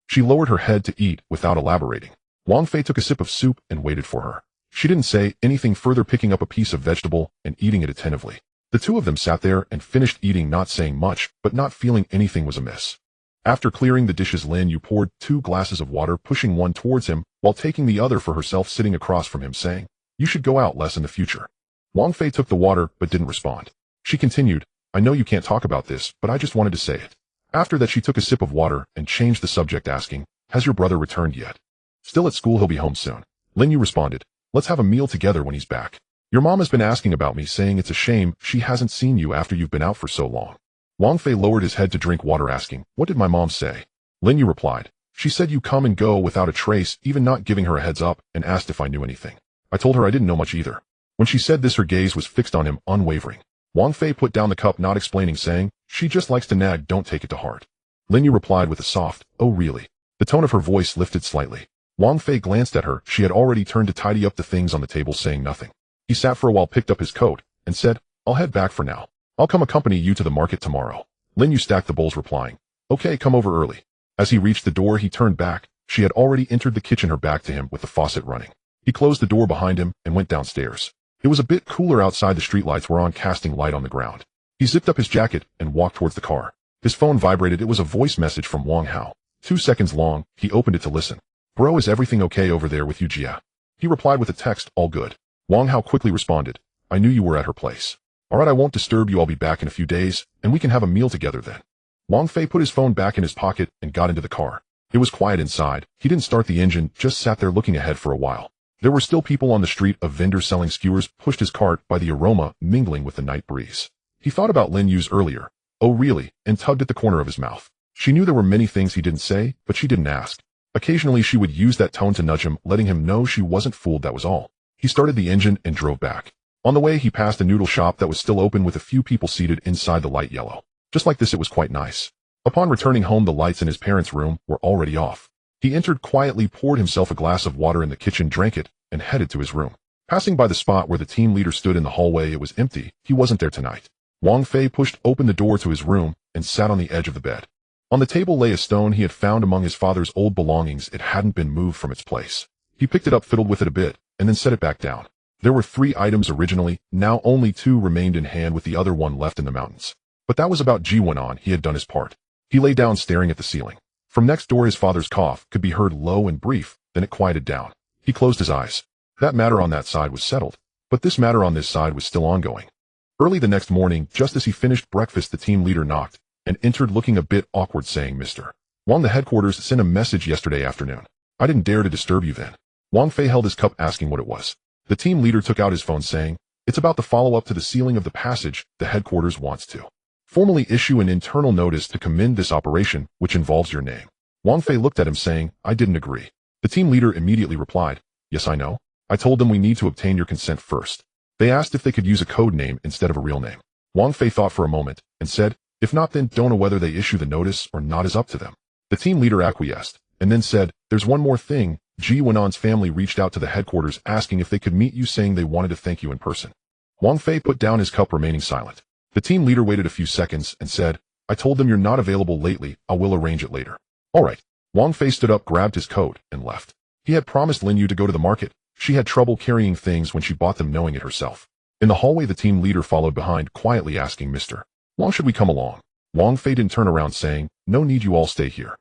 She lowered her head to eat without elaborating. Wang Fei took a sip of soup and waited for her. She didn't say anything further, picking up a piece of vegetable and eating it attentively. The two of them sat there and finished eating, not saying much, but not feeling anything was amiss. After clearing the dishes, Lin Yu poured 2 glasses of water, pushing one towards him, while taking the other for herself, sitting across from him, saying, "You should go out less in the future." Wang Fei took the water, but didn't respond. She continued, "I know you can't talk about this, but I just wanted to say it." After that, she took a sip of water and changed the subject, asking, "Has your brother returned yet?" "Still at school, he'll be home soon." Lin Yu responded, "Let's have a meal together when he's back. Your mom has been asking about me, saying it's a shame she hasn't seen you after you've been out for so long." Wang Fei lowered his head to drink water, asking, "What did my mom say?" Lin Yu replied, "She said you come and go without a trace, even not giving her a heads up, and asked if I knew anything. I told her I didn't know much either." When she said this, her gaze was fixed on him, unwavering. Wang Fei put down the cup, not explaining, saying, "She just likes to nag, don't take it to heart." Lin Yu replied with a soft, "Oh really?" The tone of her voice lifted slightly. Wang Fei glanced at her. She had already turned to tidy up the things on the table, saying nothing. He sat for a while, picked up his coat, and said, "I'll head back for now. I'll come accompany you to the market tomorrow." Lin Yu stacked the bowls, replying, "Okay, come over early." As he reached the door, he turned back. She had already entered the kitchen, her back to him, with the faucet running. He closed the door behind him and went downstairs. It was a bit cooler outside. The streetlights were on, casting light on the ground. He zipped up his jacket and walked towards the car. His phone vibrated. It was a voice message from Wang Hao. 2 seconds long. He opened it to listen. "Bro, is everything okay over there with you, Jia?" He replied with a text, "All good." Wang Hao quickly responded, "I knew you were at her place. Alright, I won't disturb you. I'll be back in a few days, and we can have a meal together then." Wang Fei put his phone back in his pocket and got into the car. It was quiet inside. He didn't start the engine, just sat there looking ahead for a while. There were still people on the street. A vendor selling skewers pushed his cart by, the aroma mingling with the night breeze. He thought about Lin Yu's earlier, "Oh really?" and tugged at the corner of his mouth. She knew there were many things he didn't say, but she didn't ask. Occasionally she would use that tone to nudge him, letting him know she wasn't fooled, that was all. He started the engine and drove back. On the way, he passed a noodle shop that was still open with a few people seated inside the light yellow. Just like this, it was quite nice. Upon returning home, the lights in his parents' room were already off. He entered quietly, poured himself a glass of water in the kitchen, drank it, and headed to his room. Passing by the spot where the team leader stood in the hallway, it was empty. He wasn't there tonight. Wang Fei pushed open the door to his room and sat on the edge of the bed. On the table lay a stone he had found among his father's old belongings. It hadn't been moved from its place. He picked it up, fiddled with it a bit, and then set it back down. There were 3 items originally. Now only 2 remained in hand, with the other one left in the mountains. But that was about Ji1. He had done his part. He lay down, staring at the ceiling. From next door, his father's cough could be heard, low and brief, then it quieted down. He closed his eyes. That matter on that side was settled, but this matter on this side was still ongoing. Early the next morning, just as he finished breakfast, the team leader knocked and entered, looking a bit awkward, saying, "Mr. Wang, the headquarters sent a message yesterday afternoon. I didn't dare to disturb you then." Wang Fei held his cup asking what it was. The team leader took out his phone saying, "It's about the follow-up to the sealing of the passage. The headquarters wants to formally issue an internal notice to commend this operation, which involves your name." Wang Fei looked at him saying, "I didn't agree." The team leader immediately replied, "Yes, I know. I told them we need to obtain your consent first." They asked if they could use a code name instead of a real name. Wang Fei thought for a moment and said, "If not, then don't know whether they issue the notice or not is up to them." The team leader acquiesced and then said, "There's one more thing. Ji Wenan's family reached out to the headquarters asking if they could meet you, saying they wanted to thank you in person." Wang Fei put down his cup, remaining silent. The team leader waited a few seconds and said, "I told them you're not available lately. I will arrange it later." "All right." Wang Fei stood up, grabbed his coat, and left. He had promised Lin Yu to go to the market. She had trouble carrying things when she bought them, knowing it herself. In the hallway, the team leader followed behind, quietly asking, "Mr. Wang, should we come along?" Wang Fei didn't turn around, saying, "No need, you all stay here."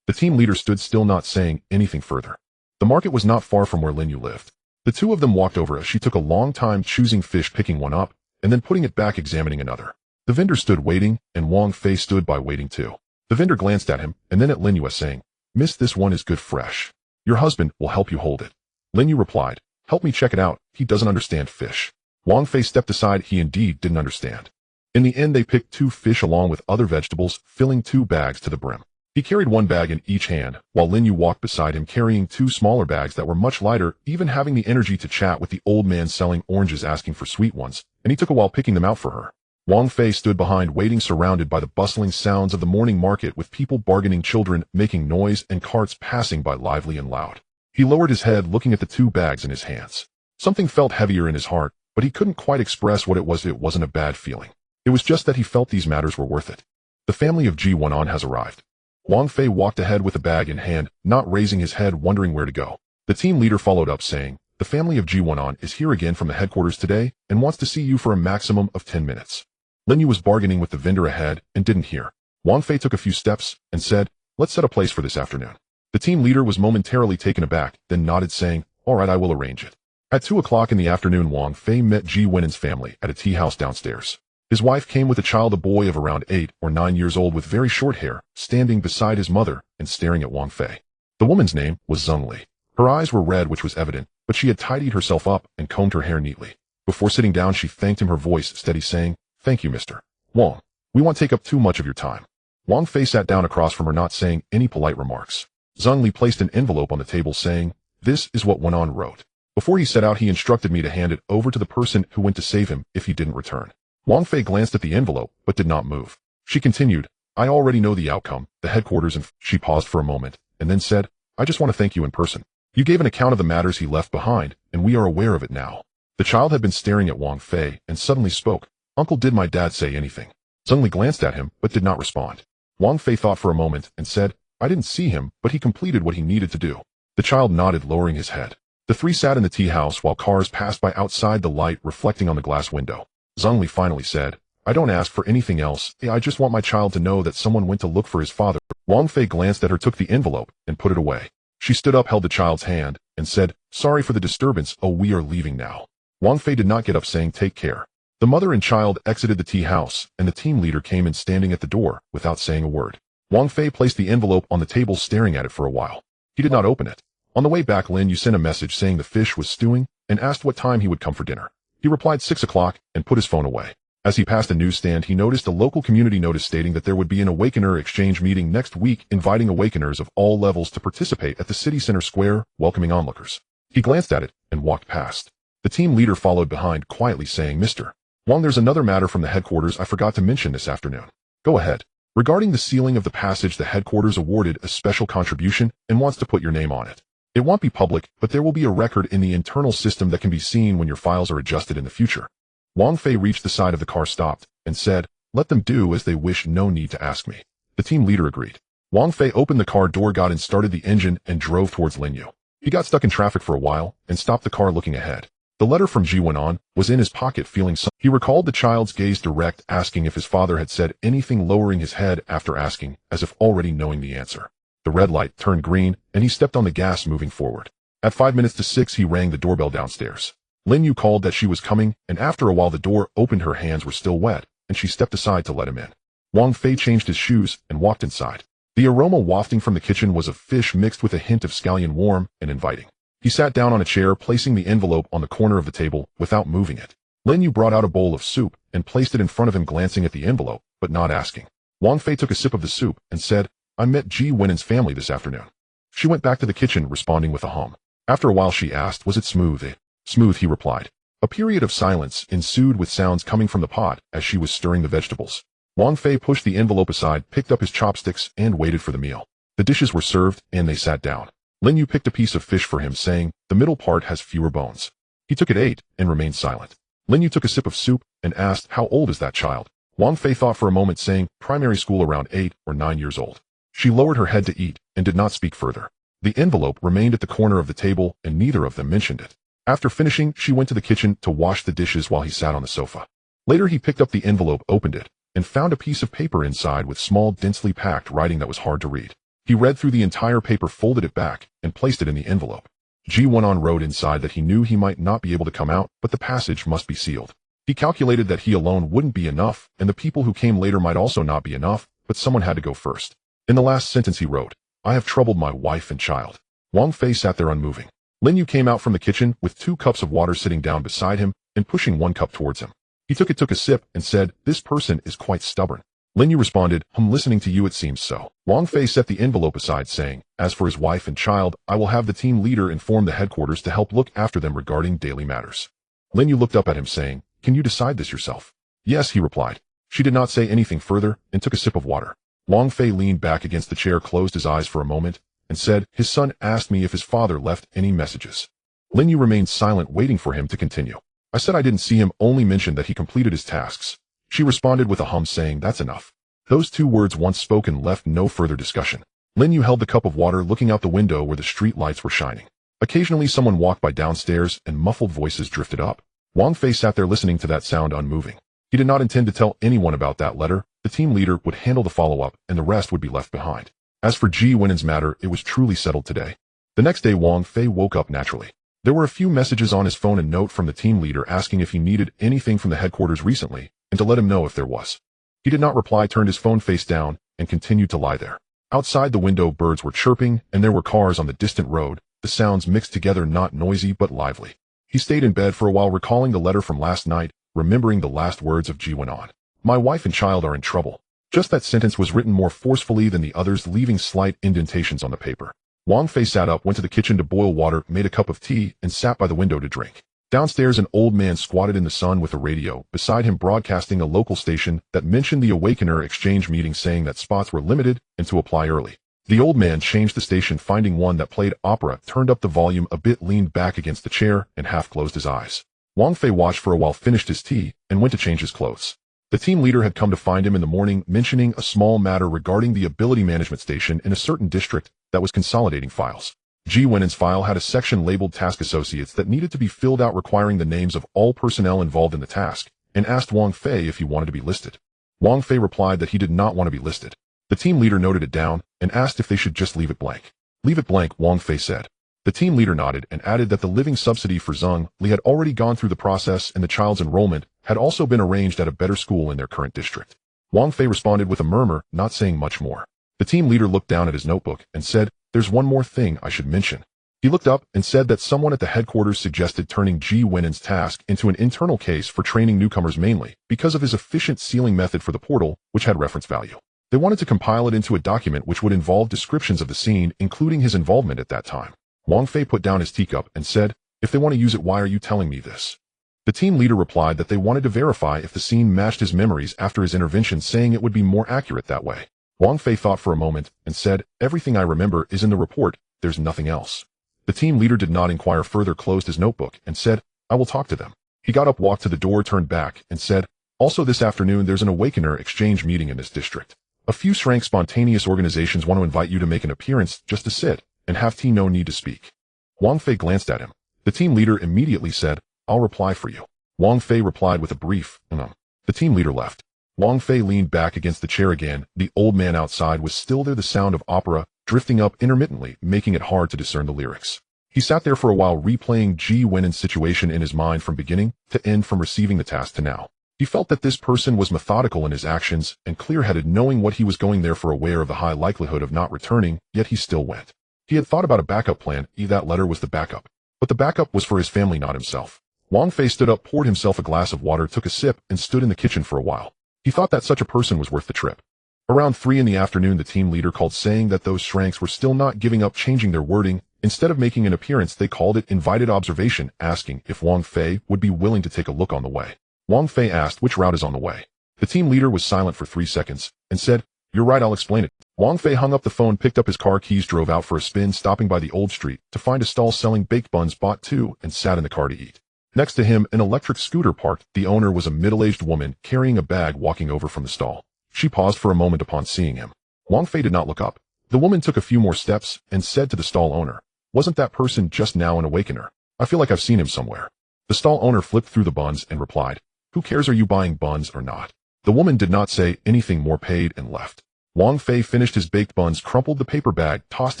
The team leader stood still, not saying anything further. The market was not far from where Lin Yu lived. The two of them walked over as she took a long time choosing fish, picking one up, and then putting it back, examining another. The vendor stood waiting, and Wang Fei stood by waiting too. The vendor glanced at him, and then at Lin Yu, saying, "Miss, this one is good fresh. Your husband will help you hold it." Lin Yu replied, "Help me check it out. He doesn't understand fish." Wang Fei stepped aside. He indeed didn't understand. In the end, they picked 2 fish along with other vegetables, filling 2 bags to the brim. He carried 1 bag in each hand, while Lin Yu walked beside him carrying 2 smaller bags that were much lighter, even having the energy to chat with the old man selling oranges, asking for sweet ones, and he took a while picking them out for her. Wang Fei stood behind, waiting, surrounded by the bustling sounds of the morning market, with people bargaining, children making noise, and carts passing by lively and loud. He lowered his head, looking at the 2 bags in his hands. Something felt heavier in his heart, but he couldn't quite express what it was. It wasn't a bad feeling. It was just that he felt these matters were worth it. The family of Ji Wenan has arrived. Wang Fei walked ahead with a bag in hand, not raising his head, wondering where to go. The team leader followed up, saying, "The family of Ji Wenan is here again from the headquarters today and wants to see you for a maximum of 10 minutes. Lin Yu was bargaining with the vendor ahead and didn't hear. Wang Fei took a few steps and said, "Let's set a place for this afternoon." The team leader was momentarily taken aback, then nodded, saying, "All right, I will arrange it." At 2 o'clock in the afternoon, Wang Fei met Ji Wenan's family at a tea house downstairs. His wife came with a child, a boy of around 8 or 9 years old with very short hair, standing beside his mother and staring at Wang Fei. The woman's name was Zheng Li. Her eyes were red, which was evident, but she had tidied herself up and combed her hair neatly. Before sitting down, she thanked him, her voice steady, saying, "Thank you, Mr. Wang. We won't take up too much of your time." Wang Fei sat down across from her, not saying any polite remarks. Zheng Li placed an envelope on the table, saying, "This is what Wenan wrote. Before he set out, he instructed me to hand it over to the person who went to save him if he didn't return." Wang Fei glanced at the envelope, but did not move. She continued, "I already know the outcome, the headquarters," and she paused for a moment, and then said, "I just want to thank you in person. You gave an account of the matters he left behind, and we are aware of it now." The child had been staring at Wang Fei and suddenly spoke, "Uncle, did my dad say anything?" Zheng Li glanced at him, but did not respond. Wang Fei thought for a moment and said, "I didn't see him, but he completed what he needed to do." The child nodded, lowering his head. The 3 sat in the tea house while cars passed by outside, the light reflecting on the glass window. Zheng Li finally said, "I don't ask for anything else. I just want my child to know that someone went to look for his father." Wang Fei glanced at her, took the envelope, and put it away. She stood up, held the child's hand, and said, "Sorry for the disturbance. Oh, we are leaving now." Wang Fei did not get up, saying, "Take care." The mother and child exited the tea house, and the team leader came in, standing at the door without saying a word. Wang Fei placed the envelope on the table, staring at it for a while. He did not open it. On the way back, Lin Yu sent a message saying the fish was stewing and asked what time he would come for dinner. He replied 6 o'clock and put his phone away. As he passed a newsstand, he noticed a local community notice stating that there would be an Awakener exchange meeting next week, inviting Awakeners of all levels to participate at the city center square, welcoming onlookers. He glanced at it and walked past. The team leader followed behind, quietly saying, "Mr. Wang, there's another matter from the headquarters I forgot to mention this afternoon." "Go ahead." "Regarding the sealing of the passage, the headquarters awarded a special contribution and wants to put your name on it. It won't be public, but there will be a record in the internal system that can be seen when your files are adjusted in the future." Wang Fei reached the side of the car, stopped, and said, "Let them do as they wish, no need to ask me." The team leader agreed. Wang Fei opened the car door, got in, started the engine, and drove towards Lin Yu. He got stuck in traffic for a while, and stopped the car, looking ahead. The letter from Ji Wenan was in his pocket, feeling something. He recalled the child's gaze direct, asking if his father had said anything, lowering his head after asking, as if already knowing the answer. The red light turned green, and he stepped on the gas, moving forward. At 5 minutes to 6, he rang the doorbell downstairs. Lin Yu called that she was coming, and after a while the door opened. Her hands were still wet, and she stepped aside to let him in. Wang Fei changed his shoes and walked inside. The aroma wafting from the kitchen was of fish mixed with a hint of scallion, warm and inviting. He sat down on a chair, placing the envelope on the corner of the table without moving it. Lin Yu brought out a bowl of soup and placed it in front of him, glancing at the envelope, but not asking. Wang Fei took a sip of the soup and said, I met Ji Wenen's family this afternoon. She went back to the kitchen, responding with a hum. After a while she asked, was it smooth? Smooth, he replied. A period of silence ensued with sounds coming from the pot as she was stirring the vegetables. Wang Fei pushed the envelope aside, picked up his chopsticks, and waited for the meal. The dishes were served, and they sat down. Lin Yu picked a piece of fish for him, saying, the middle part has fewer bones. He took it, ate, and remained silent. Lin Yu took a sip of soup and asked, how old is that child? Wang Fei thought for a moment, saying, primary school, around 8 or 9 years old. She lowered her head to eat and did not speak further. The envelope remained at the corner of the table, and neither of them mentioned it. After finishing, she went to the kitchen to wash the dishes while he sat on the sofa. Later he picked up the envelope, opened it, and found a piece of paper inside with small, densely packed writing that was hard to read. He read through the entire paper, folded it back, and placed it in the envelope. Ji Wenan wrote inside that he knew he might not be able to come out, but the passage must be sealed. He calculated that he alone wouldn't be enough, and the people who came later might also not be enough, but someone had to go first. In the last sentence he wrote, I have troubled my wife and child. Wang Fei sat there unmoving. Lin Yu came out from the kitchen with 2 cups of water, sitting down beside him and pushing 1 cup towards him. He took a sip and said, this person is quite stubborn. Lin Yu responded, listening to you it seems so. Wang Fei set the envelope aside, saying, as for his wife and child, I will have the team leader inform the headquarters to help look after them regarding daily matters. Lin Yu looked up at him, saying, can you decide this yourself? Yes, he replied. She did not say anything further and took a sip of water. Wang Fei leaned back against the chair, closed his eyes for a moment, and said, his son asked me if his father left any messages. Lin Yu remained silent, waiting for him to continue. I said I didn't see him, only mentioned that he completed his tasks. She responded with a hum, saying, that's enough. Those 2 words, once spoken, left no further discussion. Lin Yu held the cup of water, looking out the window where the street lights were shining. Occasionally someone walked by downstairs, and muffled voices drifted up. Wang Fei sat there listening to that sound, unmoving. He did not intend to tell anyone about that letter. The team leader would handle the follow-up, and the rest would be left behind. As for Ji Wenen's matter, it was truly settled today. The next day Wang Fei woke up naturally. There were a few messages on his phone, a note from the team leader asking if he needed anything from the headquarters recently, and to let him know if there was. He did not reply, turned his phone face down, and continued to lie there. Outside the window birds were chirping, and there were cars on the distant road, the sounds mixed together, not noisy but lively. He stayed in bed for a while, recalling the letter from last night, remembering the last words of Ji Wenan. My wife and child are in trouble. Just that sentence was written more forcefully than the others, leaving slight indentations on the paper. Wang Fei sat up, went to the kitchen to boil water, made a cup of tea, and sat by the window to drink. Downstairs an old man squatted in the sun with a radio, beside him broadcasting a local station that mentioned the Awakener exchange meeting, saying that spots were limited and to apply early. The old man changed the station, finding one that played opera, turned up the volume a bit, leaned back against the chair, and half closed his eyes. Wang Fei watched for a while, finished his tea, and went to change his clothes. The team leader had come to find him in the morning, mentioning a small matter regarding the ability management station in a certain district that was consolidating files. Ji Wenen's file had a section labeled Task Associates that needed to be filled out, requiring the names of all personnel involved in the task, and asked Wang Fei if he wanted to be listed. Wang Fei replied that he did not want to be listed. The team leader noted it down and asked if they should just leave it blank. Leave it blank, Wang Fei said. The team leader nodded and added that the living subsidy for Zheng Li had already gone through the process, and the child's enrollment had also been arranged at a better school in their current district. Wang Fei responded with a murmur, not saying much more. The team leader looked down at his notebook and said, there's one more thing I should mention. He looked up and said that someone at the headquarters suggested turning Ji Wenen's task into an internal case for training newcomers, mainly because of his efficient sealing method for the portal, which had reference value. They wanted to compile it into a document which would involve descriptions of the scene, including his involvement at that time. Wang Fei put down his teacup and said, if they want to use it, why are you telling me this? The team leader replied that they wanted to verify if the scene matched his memories after his intervention, saying it would be more accurate that way. Wang Fei thought for a moment and said, everything I remember is in the report, there's nothing else. The team leader did not inquire further, closed his notebook, and said, I will talk to them. He got up, walked to the door, turned back, and said, also this afternoon there's an Awakener exchange meeting in this district. A few SSS-Rank spontaneous organizations want to invite you to make an appearance, just to sit and have tea, no need to speak. Wang Fei glanced at him. The team leader immediately said, I'll reply for you. Wang Fei replied with a brief, The team leader left. Wang Fei leaned back against the chair again. The old man outside was still there, the sound of opera drifting up intermittently, making it hard to discern the lyrics. He sat there for a while, replaying Ji Wenen's situation in his mind from beginning to end, from receiving the task to now. He felt that this person was methodical in his actions and clear-headed, knowing what he was going there for, aware of the high likelihood of not returning, yet he still went. He had thought about a backup plan. That letter was the backup. But the backup was for his family, not himself. Wang Fei stood up, poured himself a glass of water, took a sip, and stood in the kitchen for a while. He thought that such a person was worth the trip. Around 3 in the afternoon, the team leader called, saying that those shranks were still not giving up, changing their wording. Instead of making an appearance, they called it invited observation, asking if Wang Fei would be willing to take a look on the way. Wang Fei asked which route is on the way. The team leader was silent for 3 seconds and said, "You're right, I'll explain it." Wang Fei hung up the phone, picked up his car keys, drove out for a spin, stopping by the old street to find a stall selling baked buns, bought 2, and sat in the car to eat. Next to him, an electric scooter parked. The owner was a middle-aged woman carrying a bag, walking over from the stall. She paused for a moment upon seeing him. Wang Fei did not look up. The woman took a few more steps and said to the stall owner, "Wasn't that person just now an awakener? I feel like I've seen him somewhere." The stall owner flipped through the buns and replied, "Who cares, are you buying buns or not?" The woman did not say anything more, paid, and left. Wang Fei finished his baked buns, crumpled the paper bag, tossed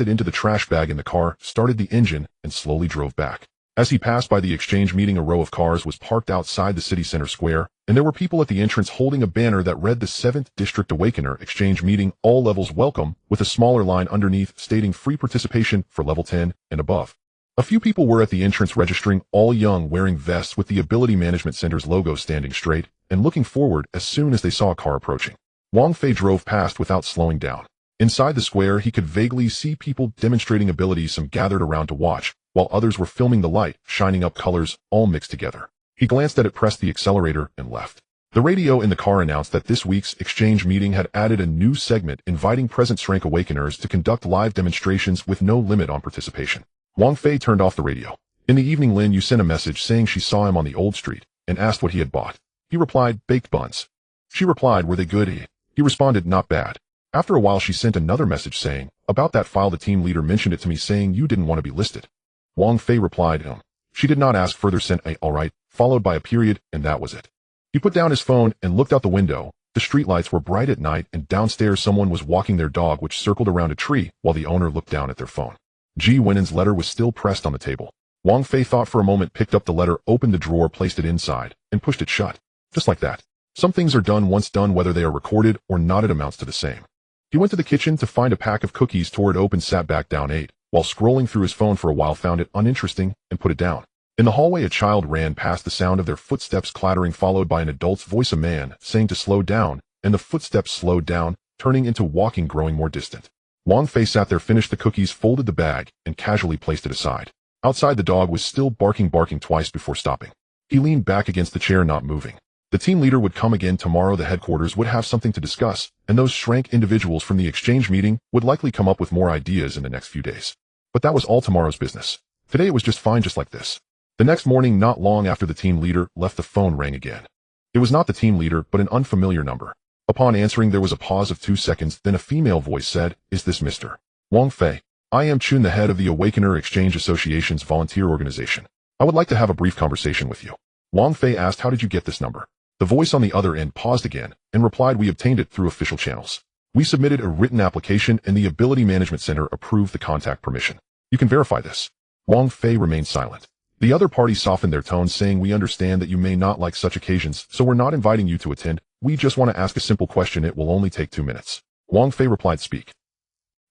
it into the trash bag in the car, started the engine, and slowly drove back. As he passed by the exchange meeting, a row of cars was parked outside the city center square, and there were people at the entrance holding a banner that read the 7th District Awakener Exchange Meeting, all levels welcome, with a smaller line underneath stating free participation for level 10 and above. A few people were at the entrance registering, all young, wearing vests with the Ability Management Center's logo, standing straight and looking forward as soon as they saw a car approaching. Wang Fei drove past without slowing down. Inside the square, he could vaguely see people demonstrating abilities, some gathered around to watch, while others were filming the light, shining up, colors, all mixed together. He glanced at it, pressed the accelerator, and left. The radio in the car announced that this week's exchange meeting had added a new segment inviting present rank awakeners to conduct live demonstrations with no limit on participation. Wang Fei turned off the radio. In the evening, Lin Yu sent a message saying she saw him on the old street and asked what he had bought. He replied, "Baked buns." She replied, "Were they good?" He responded, "Not bad." After a while, she sent another message saying, "About that file, the team leader mentioned it to me, saying you didn't want to be listed." Wang Fei replied, She did not ask further, sent a "alright," followed by a period, and that was it. He put down his phone and looked out the window. The streetlights were bright at night, and downstairs someone was walking their dog, which circled around a tree, while the owner looked down at their phone. Ji Wenen's letter was still pressed on the table. Wang Fei thought for a moment, picked up the letter, opened the drawer, placed it inside, and pushed it shut. Just like that. Some things are done once done, whether they are recorded or not, it amounts to the same. He went to the kitchen to find a pack of cookies, tore it open, sat back down, ate. While scrolling through his phone for a while, found it uninteresting and put it down. In the hallway, a child ran past, the sound of their footsteps clattering, followed by an adult's voice, a man saying to slow down, and the footsteps slowed down, turning into walking, growing more distant. Wang Fei sat there, finished the cookies, folded the bag, and casually placed it aside. Outside, the dog was still barking twice before stopping. He leaned back against the chair, not moving. The team leader would come again tomorrow. The headquarters would have something to discuss, and those shrank individuals from the exchange meeting would likely come up with more ideas in the next few days. But that was all tomorrow's business. Today it was just fine, just like this. The next morning, not long after the team leader left, the phone rang again. It was not the team leader, but an unfamiliar number. Upon answering, there was a pause of 2 seconds, then a female voice said, "Is this Mr. Wang Fei? I am Chun, the head of the Awakener Exchange Association's volunteer organization. I would like to have a brief conversation with you." Wang Fei asked, "How did you get this number?" The voice on the other end paused again and replied, "We obtained it through official channels. We submitted a written application and the Ability Management Center approved the contact permission. You can verify this." Wang Fei remained silent. The other party softened their tone, saying, "We understand that you may not like such occasions, so we're not inviting you to attend. We just want to ask a simple question. It will only take 2 minutes." Wang Fei replied, "Speak."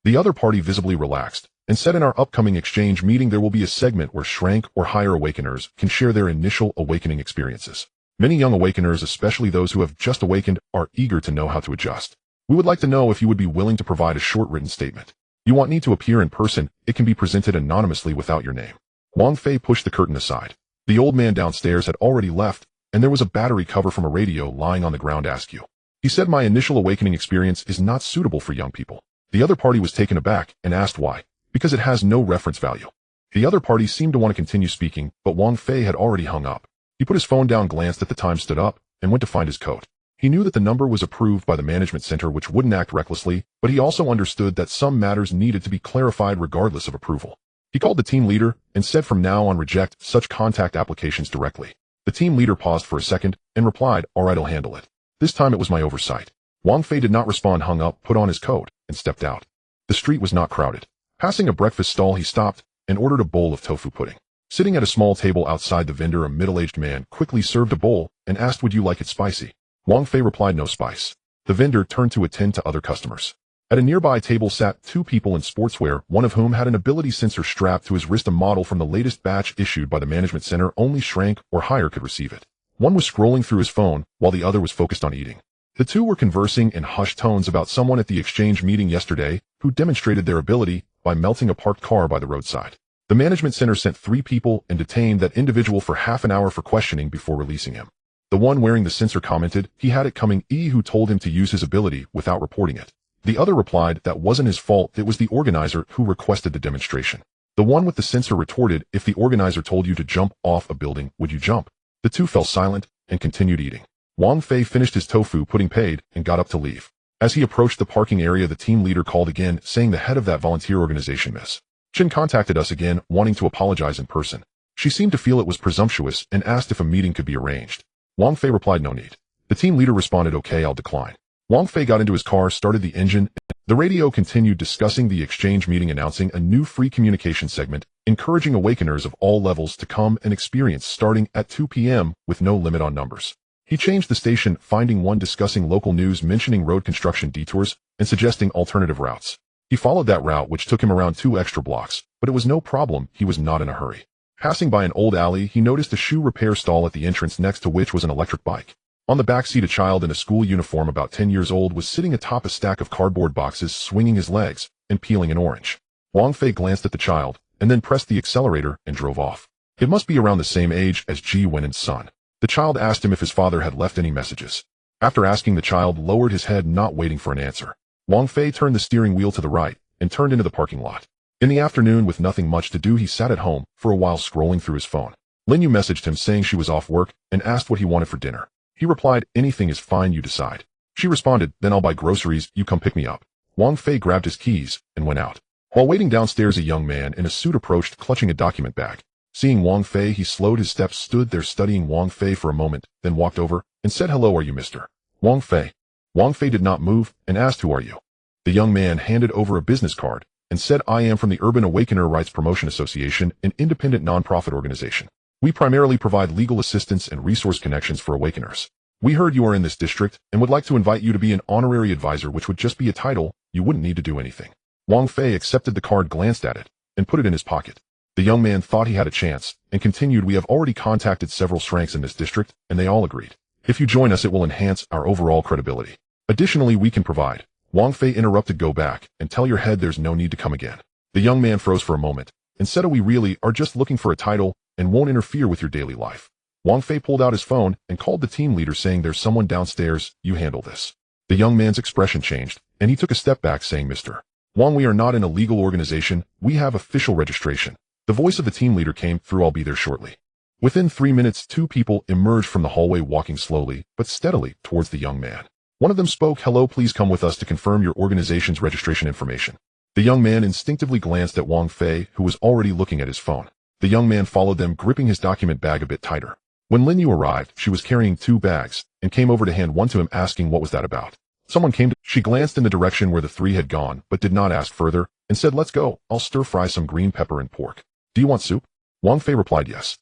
The other party visibly relaxed and said, "In our upcoming exchange meeting, there will be a segment where shrank or higher awakeners can share their initial awakening experiences. Many young awakeners, especially those who have just awakened, are eager to know how to adjust. We would like to know if you would be willing to provide a short written statement. You won't need to appear in person. It can be presented anonymously without your name." Wang Fei pushed the curtain aside. The old man downstairs had already left, and there was a battery cover from a radio lying on the ground. "Ask you." He said, "My initial awakening experience is not suitable for young people." The other party was taken aback and asked why. "Because it has no reference value." The other party seemed to want to continue speaking, but Wang Fei had already hung up. He put his phone down, glanced at the time, stood up, and went to find his coat. He knew that the number was approved by the management center, which wouldn't act recklessly, but he also understood that some matters needed to be clarified regardless of approval. He called the team leader and said, "From now on, reject such contact applications directly." The team leader paused for a second and replied, "All right, I'll handle it. This time it was my oversight." Wang Fei did not respond, hung up, put on his coat, and stepped out. The street was not crowded. Passing a breakfast stall, he stopped and ordered a bowl of tofu pudding. Sitting at a small table outside the vendor, a middle-aged man quickly served a bowl and asked, "Would you like it spicy?" Wang Fei replied, "No spice." The vendor turned to attend to other customers. At a nearby table sat two people in sportswear, one of whom had an ability sensor strapped to his wrist, a model from the latest batch issued by the management center. Only SSS-Rank or higher could receive it. One was scrolling through his phone, while the other was focused on eating. The two were conversing in hushed tones about someone at the exchange meeting yesterday who demonstrated their ability by melting a parked car by the roadside. The management center sent 3 people and detained that individual for half an hour for questioning before releasing him. The one wearing the sensor commented he had it coming, who told him to use his ability without reporting it. The other replied that wasn't his fault, it was the organizer who requested the demonstration. The one with the sensor retorted, if the organizer told you to jump off a building, would you jump? The two fell silent and continued eating. Wang Fei finished his tofu pudding paid and got up to leave. As he approached the parking area, the team leader called again, saying the head of that volunteer organization, Miss Chen, contacted us again, wanting to apologize in person. She seemed to feel it was presumptuous and asked if a meeting could be arranged. Wang Fei replied, no need. The team leader responded, okay, I'll decline. Wang Fei got into his car, started the engine. The radio continued discussing the exchange meeting, announcing a new free communication segment, encouraging awakeners of all levels to come and experience starting at 2 p.m. with no limit on numbers. He changed the station, finding one discussing local news, mentioning road construction detours, and suggesting alternative routes. He followed that route, which took him around 2 extra blocks, but it was no problem, he was not in a hurry. Passing by an old alley, he noticed a shoe repair stall at the entrance, next to which was an electric bike. On the back seat, a child in a school uniform about 10 years old was sitting atop a stack of cardboard boxes, swinging his legs and peeling an orange. Wang Fei glanced at the child and then pressed the accelerator and drove off. It must be around the same age as Ji Wen's son. The child asked him if his father had left any messages. After asking, the child lowered his head, not waiting for an answer. Wang Fei turned the steering wheel to the right and turned into the parking lot. In the afternoon, with nothing much to do, he sat at home for a while scrolling through his phone. Lin Yu messaged him saying she was off work and asked what he wanted for dinner. He replied, anything is fine, you decide. She responded, then I'll buy groceries, you come pick me up. Wang Fei grabbed his keys and went out. While waiting downstairs, a young man in a suit approached, clutching a document bag. Seeing Wang Fei, he slowed his steps, stood there studying Wang Fei for a moment, then walked over and said, hello, are you Mr. Wang Fei? Wang Fei did not move and asked, who are you? The young man handed over a business card and said, I am from the Urban Awakener Rights Promotion Association, an independent nonprofit organization. We primarily provide legal assistance and resource connections for awakeners. We heard you are in this district and would like to invite you to be an honorary advisor, which would just be a title. You wouldn't need to do anything. Wang Fei accepted the card, glanced at it, and put it in his pocket. The young man thought he had a chance and continued, we have already contacted several SSS-Ranks in this district, and they all agreed. If you join us, it will enhance our overall credibility. Additionally, we can provide. Wang Fei interrupted, go back and tell your head there's no need to come again. The young man froze for a moment and said, oh, we really are just looking for a title and won't interfere with your daily life. Wang Fei pulled out his phone and called the team leader, saying, there's someone downstairs, you handle this. The young man's expression changed, and he took a step back, saying, Mr. Wang, we are not in a legal organization, we have official registration. The voice of the team leader came through, I'll be there shortly. Within 3 minutes, 2 people emerged from the hallway, walking slowly but steadily towards the young man. One of them spoke, hello, please come with us to confirm your organization's registration information. The young man instinctively glanced at Wang Fei, who was already looking at his phone. The young man followed them, gripping his document bag a bit tighter. When Lin Yu arrived, she was carrying 2 bags and came over to hand one to him, asking what was that about. Someone came to. She glanced in the direction where the 3 had gone, but did not ask further, and said, let's go, I'll stir fry some green pepper and pork. Do you want soup? Wang Fei replied, yes.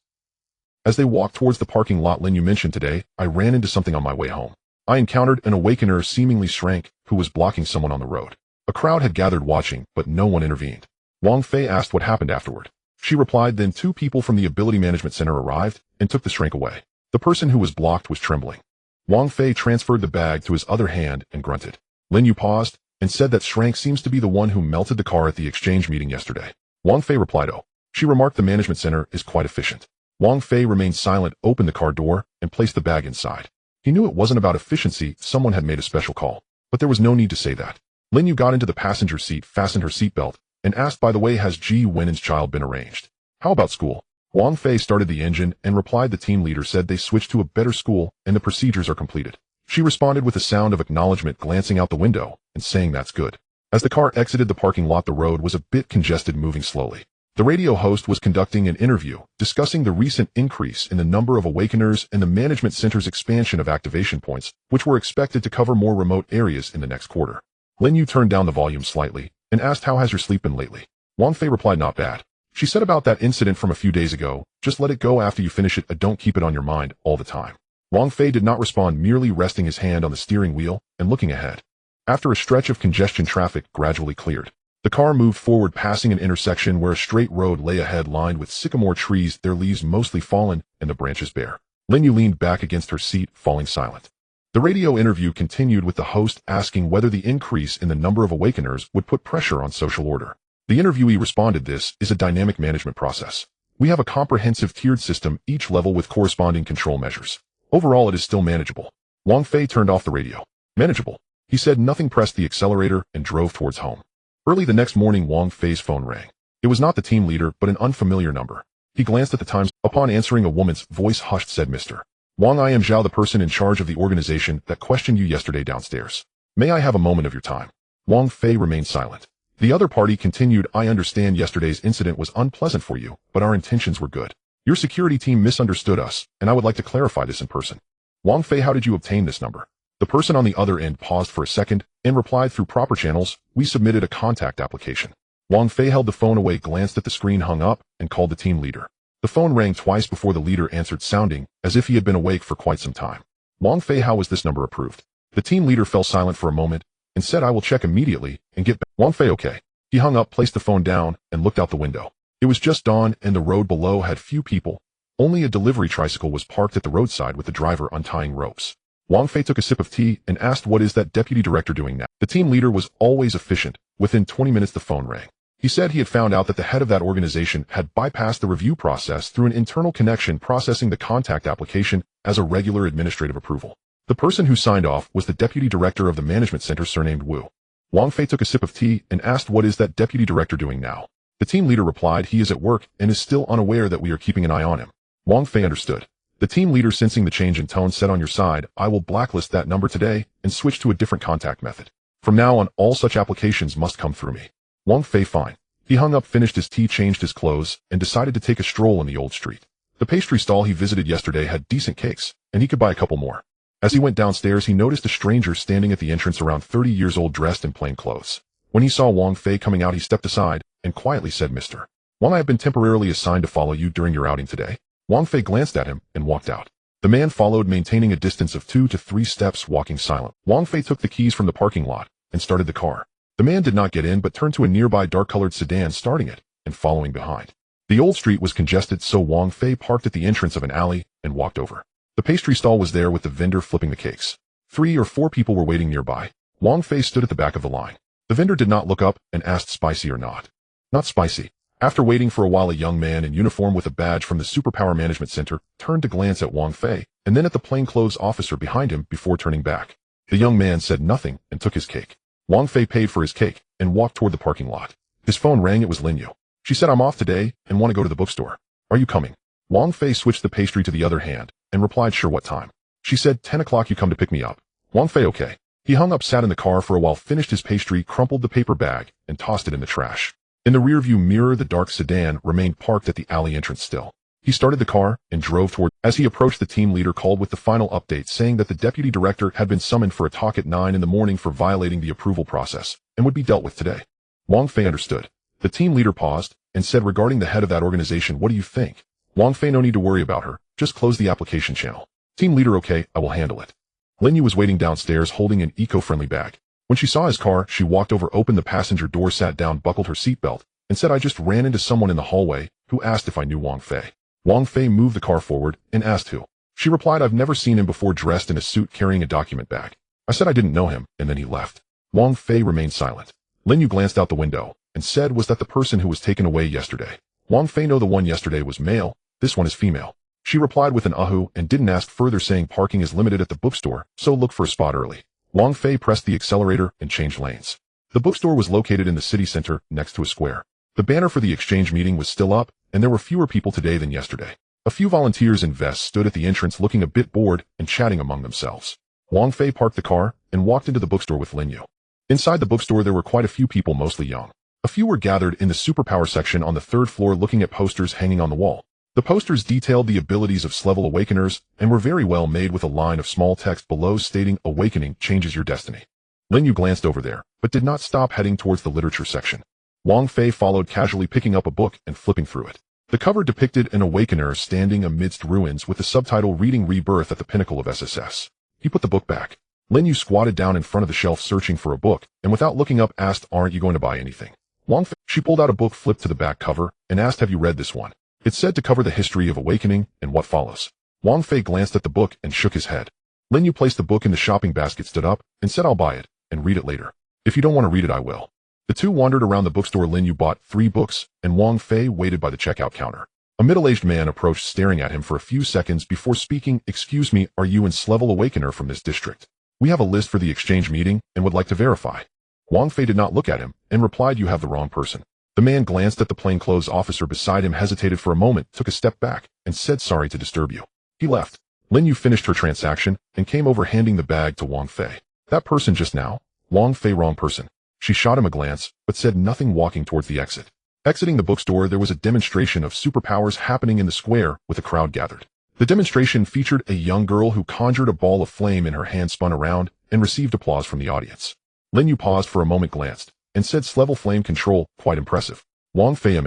As they walked towards the parking lot, Lin Yu mentioned, today, I ran into something on my way home. I encountered an awakener, seemingly SSS-Rank, who was blocking someone on the road. A crowd had gathered watching, but no one intervened. Wang Fei asked what happened afterward. She replied, then 2 people from the Ability Management Center arrived and took the SSS-Rank away. The person who was blocked was trembling. Wang Fei transferred the bag to his other hand and grunted. Lin Yu paused and said that SSS-Rank seems to be the one who melted the car at the exchange meeting yesterday. Wang Fei replied, oh. She remarked, the management center is quite efficient. Wang Fei remained silent, opened the car door, and placed the bag inside. He knew it wasn't about efficiency, someone had made a special call. But there was no need to say that. Lin Yu got into the passenger seat, fastened her seatbelt, and asked, by the way, has Ji Wen's child been arranged? How about school? Wang Fei started the engine and replied, the team leader said they switched to a better school and the procedures are completed. She responded with a sound of acknowledgement, glancing out the window and saying, that's good. As the car exited the parking lot, the road was a bit congested, moving slowly. The radio host was conducting an interview, discussing the recent increase in the number of awakeners and the management center's expansion of activation points, which were expected to cover more remote areas in the next quarter. Lin Yu turned down the volume slightly and asked, how has your sleep been lately? Wang Fei replied, not bad. She said about that incident from a few days ago, just let it go after you finish it, don't keep it on your mind all the time. Wang Fei did not respond, merely resting his hand on the steering wheel and looking ahead. After a stretch of congestion, traffic gradually cleared. The car moved forward, passing an intersection where a straight road lay ahead lined with sycamore trees, their leaves mostly fallen and the branches bare. Linyu leaned back against her seat, falling silent. The radio interview continued with the host asking whether the increase in the number of awakeners would put pressure on social order. The interviewee responded, "This is a dynamic management process. We have a comprehensive tiered system, each level with corresponding control measures. Overall, it is still manageable." Wang Fei turned off the radio. "Manageable," he said nothing, pressed the accelerator, and drove towards home. Early the next morning, Wang Fei's phone rang. It was not the team leader, but an unfamiliar number. He glanced at the times. Upon answering, a woman's voice hushed said, "Mr. Wang, I am Zhao, the person in charge of the organization that questioned you yesterday downstairs. May I have a moment of your time?" Wang Fei remained silent. The other party continued, "I understand yesterday's incident was unpleasant for you, but our intentions were good. Your security team misunderstood us, and I would like to clarify this in person." "Wang Fei, how did you obtain this number?" The person on the other end paused for a second and replied, "Through proper channels, we submitted a contact application." Wang Fei held the phone away, glanced at the screen, hung up, and called the team leader. The phone rang twice before the leader answered, sounding as if he had been awake for quite some time. "Wang Fei, how was this number approved?" The team leader fell silent for a moment and said, "I will check immediately and get back." Wang Fei, okay. He hung up, placed the phone down, and looked out the window. It was just dawn, and the road below had few people. Only a delivery tricycle was parked at the roadside with the driver untying ropes. Wang Fei took a sip of tea and asked, "What is that deputy director doing now?" The team leader was always efficient. Within 20 minutes the phone rang. He said he had found out that the head of that organization had bypassed the review process through an internal connection, processing the contact application as a regular administrative approval. The person who signed off was the deputy director of the management center, surnamed Wu. Wang Fei took a sip of tea and asked, "What is that deputy director doing now?" The team leader replied, "He is at work and is still unaware that we are keeping an eye on him." Wang Fei understood. The team leader, sensing the change in tone, said, "On your side, I will blacklist that number today and switch to a different contact method. From now on, all such applications must come through me." Wang Fei, fine. He hung up, finished his tea, changed his clothes, and decided to take a stroll in the old street. The pastry stall he visited yesterday had decent cakes, and he could buy a couple more. As he went downstairs, he noticed a stranger standing at the entrance, around 30 years old, dressed in plain clothes. When he saw Wang Fei coming out, he stepped aside and quietly said, "Mr. Wang, I have been temporarily assigned to follow you during your outing today." Wang Fei glanced at him and walked out. The man followed, maintaining a distance of 2 to 3 steps, walking silent. Wang Fei took the keys from the parking lot and started the car. The man did not get in, but turned to a nearby dark-colored sedan, starting it and following behind. The old street was congested, so Wang Fei parked at the entrance of an alley and walked over. The pastry stall was there with the vendor flipping the cakes. 3 or 4 people were waiting nearby. Wang Fei stood at the back of the line. The vendor did not look up and asked, "Spicy or not?" "Not spicy." After waiting for a while, a young man in uniform with a badge from the Superpower Management Center turned to glance at Wang Fei and then at the plainclothes officer behind him before turning back. The young man said nothing and took his cake. Wang Fei paid for his cake and walked toward the parking lot. His phone rang. It was Linyu. She said, "I'm off today and want to go to the bookstore. Are you coming?" Wang Fei switched the pastry to the other hand and replied, "Sure, what time?" She said, 10 o'clock, you come to pick me up." Wang Fei, okay. He hung up, sat in the car for a while, finished his pastry, crumpled the paper bag, and tossed it in the trash. In the rearview mirror, the dark sedan remained parked at the alley entrance still. He started the car and drove toward. As he approached, the team leader called with the final update, saying that the deputy director had been summoned for a talk at 9 in the morning for violating the approval process and would be dealt with today. Wang Fei understood. The team leader paused and said, "Regarding the head of that organization, what do you think?" Wang Fei, "No need to worry about her. Just close the application channel." Team leader, "Okay, I will handle it." Linyu was waiting downstairs holding an eco-friendly bag. When she saw his car, she walked over, opened the passenger door, sat down, buckled her seatbelt, and said, "I just ran into someone in the hallway who asked if I knew Wang Fei." Wang Fei moved the car forward and asked who. She replied, "I've never seen him before, dressed in a suit, carrying a document bag. I said I didn't know him, and then he left." Wang Fei remained silent. Linyu glanced out the window and said, "Was that the person who was taken away yesterday?" Wang Fei, "No, the one yesterday was male. This one is female." She replied with an ahu and didn't ask further, saying, "Parking is limited at the bookstore, so look for a spot early." Wang Fei pressed the accelerator and changed lanes. The bookstore was located in the city center next to a square. The banner for the exchange meeting was still up, and there were fewer people today than yesterday. A few volunteers in vests stood at the entrance, looking a bit bored and chatting among themselves. Wang Fei parked the car and walked into the bookstore with Linyu. Inside the bookstore there were quite a few people, mostly young. A few were gathered in the superpower section on the 3rd floor, looking at posters hanging on the wall. The posters detailed the abilities of S-level awakeners and were very well made, with a line of small text below stating, "Awakening changes your destiny." Linyu glanced over there, but did not stop, heading towards the literature section. Wang Fei followed, casually picking up a book and flipping through it. The cover depicted an awakener standing amidst ruins with the subtitle reading "Rebirth at the Pinnacle of SSS." He put the book back. Lin Yu squatted down in front of the shelf searching for a book, and without looking up asked, "Aren't you going to buy anything?" Wang Fei. She pulled out a book, flipped to the back cover, and asked, "Have you read this one?" It said to cover the history of awakening and what follows. Wang Fei glanced at the book and shook his head. Lin Yu placed the book in the shopping basket, stood up, and said, "I'll buy it, and read it later. If you don't want to read it, I will." The two wandered around the bookstore. Lin Yu bought 3 books, and Wang Fei waited by the checkout counter. A middle-aged man approached, staring at him for a few seconds before speaking. "Excuse me, are you level awakener from this district? We have a list for the exchange meeting and would like to verify." Wang Fei did not look at him and replied, "You have the wrong person." The man glanced at the plainclothes officer beside him, hesitated for a moment, took a step back, and said, "Sorry to disturb you." He left. Lin Yu finished her transaction and came over, handing the bag to Wang Fei. "That person just now?" Wang Fei, "Wrong person." She shot him a glance, but said nothing, walking towards the exit. Exiting the bookstore, there was a demonstration of superpowers happening in the square, with a crowd gathered. The demonstration featured a young girl who conjured a ball of flame in her hand, spun around, and received applause from the audience. Lin Yu paused for a moment, glanced, and said, "Level flame control, quite impressive." Wang Fei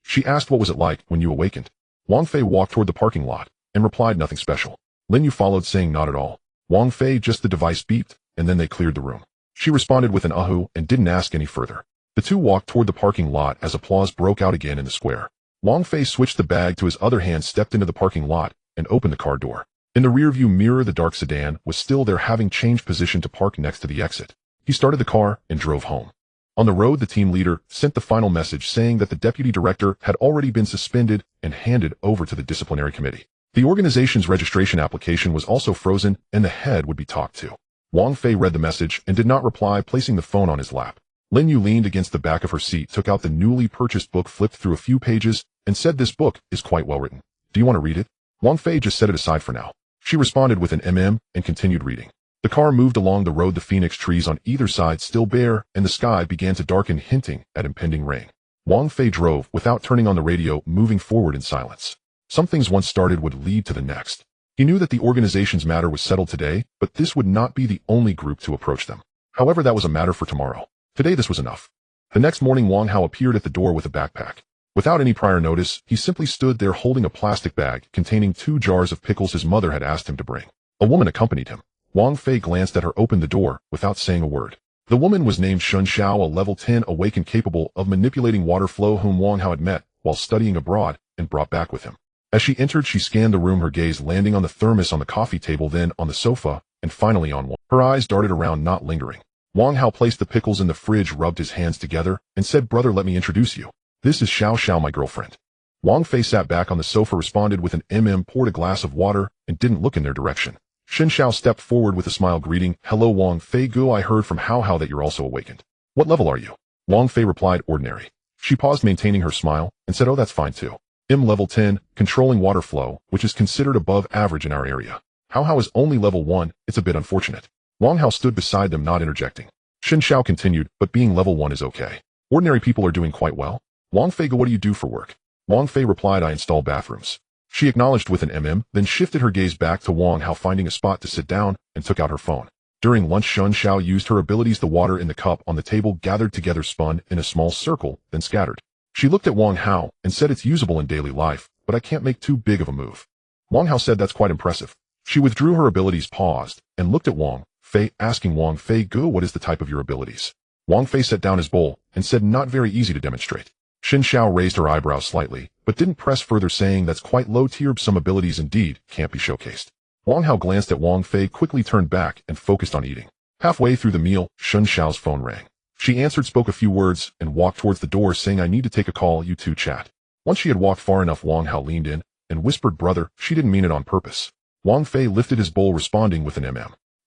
She asked, "What was it like when you awakened?" Wang Fei walked toward the parking lot, and replied, "Nothing special." Lin Yu followed, saying, "Not at all." Wang Fei, "Just the device beeped, and then they cleared the room." She responded with an "Ahu," and didn't ask any further. The two walked toward the parking lot as applause broke out again in the square. Wang Fei switched the bag to his other hand, stepped into the parking lot, and opened the car door. In the rearview mirror, the dark sedan was still there, having changed position to park next to the exit. He started the car and drove home. On the road, the team leader sent the final message saying that the deputy director had already been suspended and handed over to the disciplinary committee. The organization's registration application was also frozen, and the head would be talked to. Wang Fei read the message and did not reply, placing the phone on his lap. Lin Yu leaned against the back of her seat, took out the newly purchased book, flipped through a few pages, and said, "This book is quite well written. Do you want to read it?" Wang Fei just set it aside for now. She responded with an and continued reading. The car moved along the road, the phoenix trees on either side still bare, and the sky began to darken, hinting at impending rain. Wang Fei drove without turning on the radio, moving forward in silence. Some things once started would lead to the next. He knew that the organization's matter was settled today, but this would not be the only group to approach them. However, that was a matter for tomorrow. Today this was enough. The next morning, Wang Hao appeared at the door with a backpack. Without any prior notice, he simply stood there holding a plastic bag containing 2 jars of pickles his mother had asked him to bring. A woman accompanied him. Wang Fei glanced at her, opened the door, without saying a word. The woman was named Shun Xiao, a level 10 awakened capable of manipulating water flow, whom Wang Hao had met while studying abroad and brought back with him. As she entered, she scanned the room, her gaze landing on the thermos on the coffee table, then on the sofa, and finally on Wang. Her eyes darted around, not lingering. Wang Hao placed the pickles in the fridge, rubbed his hands together, and said, "Brother, let me introduce you. This is Xiao Xiao, my girlfriend." Wang Fei sat back on the sofa, responded with an poured a glass of water, and didn't look in their direction. Shin Xiao stepped forward with a smile, greeting, "Hello, Wang Fei Gu, I heard from Hao that you're also awakened. What level are you?" Wang Fei replied, "Ordinary." She paused, maintaining her smile, and said, "Oh, that's fine too. Level 10, controlling water flow, which is considered above average in our area. Hao is only level 1, it's a bit unfortunate." Wang Hao stood beside them, not interjecting. Shin Xiao continued, "But being level 1 is okay. Ordinary people are doing quite well." Wang Fei, "What do you do for work?" Wang Fei replied, "I install bathrooms." She acknowledged with an then shifted her gaze back to Wang Hao, finding a spot to sit down, and took out her phone. During lunch, Shun Xiao used her abilities. The water in the cup on the table gathered together, spun in a small circle, then scattered. She looked at Wang Hao and said, "It's usable in daily life, but I can't make too big of a move." Wang Hao said, "That's quite impressive." She withdrew her abilities, paused, and looked at Wang Fei, asking, "Wang Fei Gu, what is the type of your abilities?" Wang Fei set down his bowl and said, "Not very easy to demonstrate." Shin Xiao raised her eyebrows slightly, but didn't press further, saying, "That's quite low tier. Some abilities indeed can't be showcased." Wang Hao glanced at Wang Fei, quickly turned back, and focused on eating. Halfway through the meal, Shun Xiao's phone rang. She answered, spoke a few words, and walked towards the door, saying, "I need to take a call, you two chat." Once she had walked far enough, Wang Hao leaned in and whispered, "Brother." She didn't mean it on purpose. Wang Fei lifted his bowl, responding with an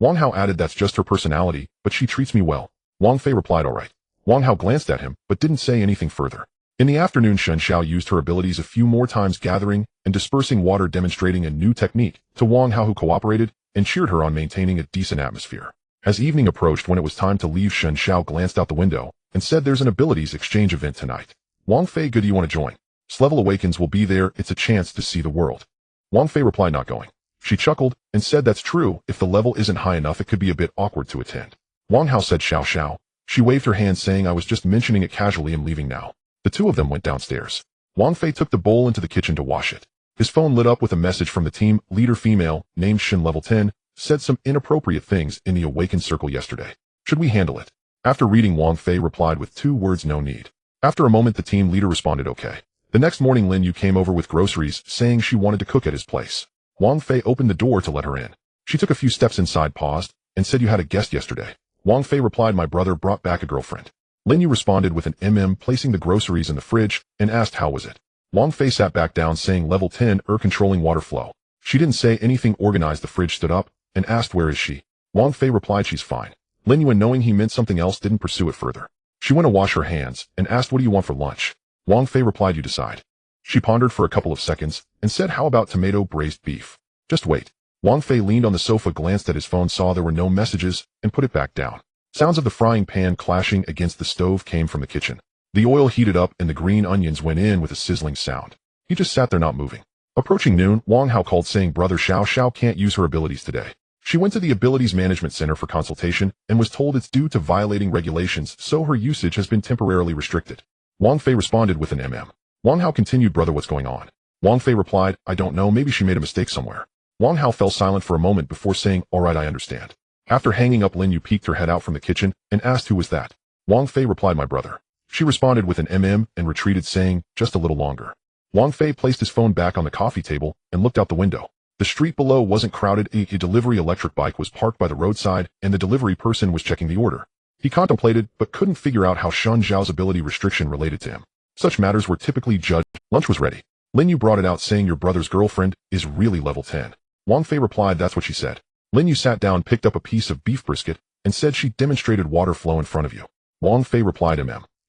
Wang Hao added, "That's just her personality, but she treats me well." Wang Fei replied, "All right." Wang Hao glanced at him, but didn't say anything further. In the afternoon, Shun Xiao used her abilities a few more times, gathering and dispersing water, demonstrating a new technique to Wang Hao, who cooperated and cheered her on maintaining a decent atmosphere. As evening approached, when it was time to leave, Shun Xiao glanced out the window and said, "There's an abilities exchange event tonight. Wang Fei, good, do you want to join? Level Awakens will be there. It's a chance to see the world." Wang Fei replied, "Not going." She chuckled and said, "That's true. If the level isn't high enough, it could be a bit awkward to attend." Wang Hao said, "Xiao Xiao." She waved her hand, saying, "I was just mentioning it casually. I'm leaving now." The two of them went downstairs. Wang Fei took the bowl into the kitchen to wash it. His phone lit up with a message from the team leader, female, named Shin, level 10, said some inappropriate things in the awakened circle yesterday. Should we handle it? After reading, Wang Fei replied with 2 words, no need. After a moment, the team leader responded, okay. The next morning, Lin Yu came over with groceries, saying she wanted to cook at his place. Wang Fei opened the door to let her in. She took a few steps inside, paused, and said, you had a guest yesterday. Wang Fei replied, my brother brought back a girlfriend. Lin Yu responded with an placing the groceries in the fridge, and asked how was it. Wang Fei sat back down, saying level 10 controlling water flow. She didn't say anything. Organized. The fridge stood up, and asked where is she. Wang Fei replied she's fine. Lin Yu, knowing he meant something else, didn't pursue it further. She went to wash her hands, and asked what do you want for lunch. Wang Fei replied you decide. She pondered for a couple of seconds, and said how about tomato braised beef. Just wait. Wang Fei leaned on the sofa, glanced at his phone, saw there were no messages, and put it back down. Sounds of the frying pan clashing against the stove came from the kitchen. The oil heated up and the green onions went in with a sizzling sound. He just sat there not moving. Approaching noon, Wang Hao called, saying brother Xiao can't use her abilities today. She went to the Abilities Management Center for consultation and was told it's due to violating regulations, so her usage has been temporarily restricted. Wang Fei responded with an Wang Hao continued, brother, what's going on? Wang Fei replied, I don't know, maybe she made a mistake somewhere. Wang Hao fell silent for a moment before saying, alright, I understand. After hanging up, Lin Yu peeked her head out from the kitchen and asked who was that. Wang Fei replied, my brother. She responded with an and retreated, saying, just a little longer. Wang Fei placed his phone back on the coffee table and looked out the window. The street below wasn't crowded. A delivery electric bike was parked by the roadside, and the delivery person was checking the order. He contemplated, but couldn't figure out how Shun Zhao's ability restriction related to him. Such matters were typically judged. Lunch was ready. Lin Yu brought it out, saying your brother's girlfriend is really level 10. Wang Fei replied, that's what she said. Lin Yu sat down, picked up a piece of beef brisket, and said she demonstrated water flow in front of you. Wang Fei replied,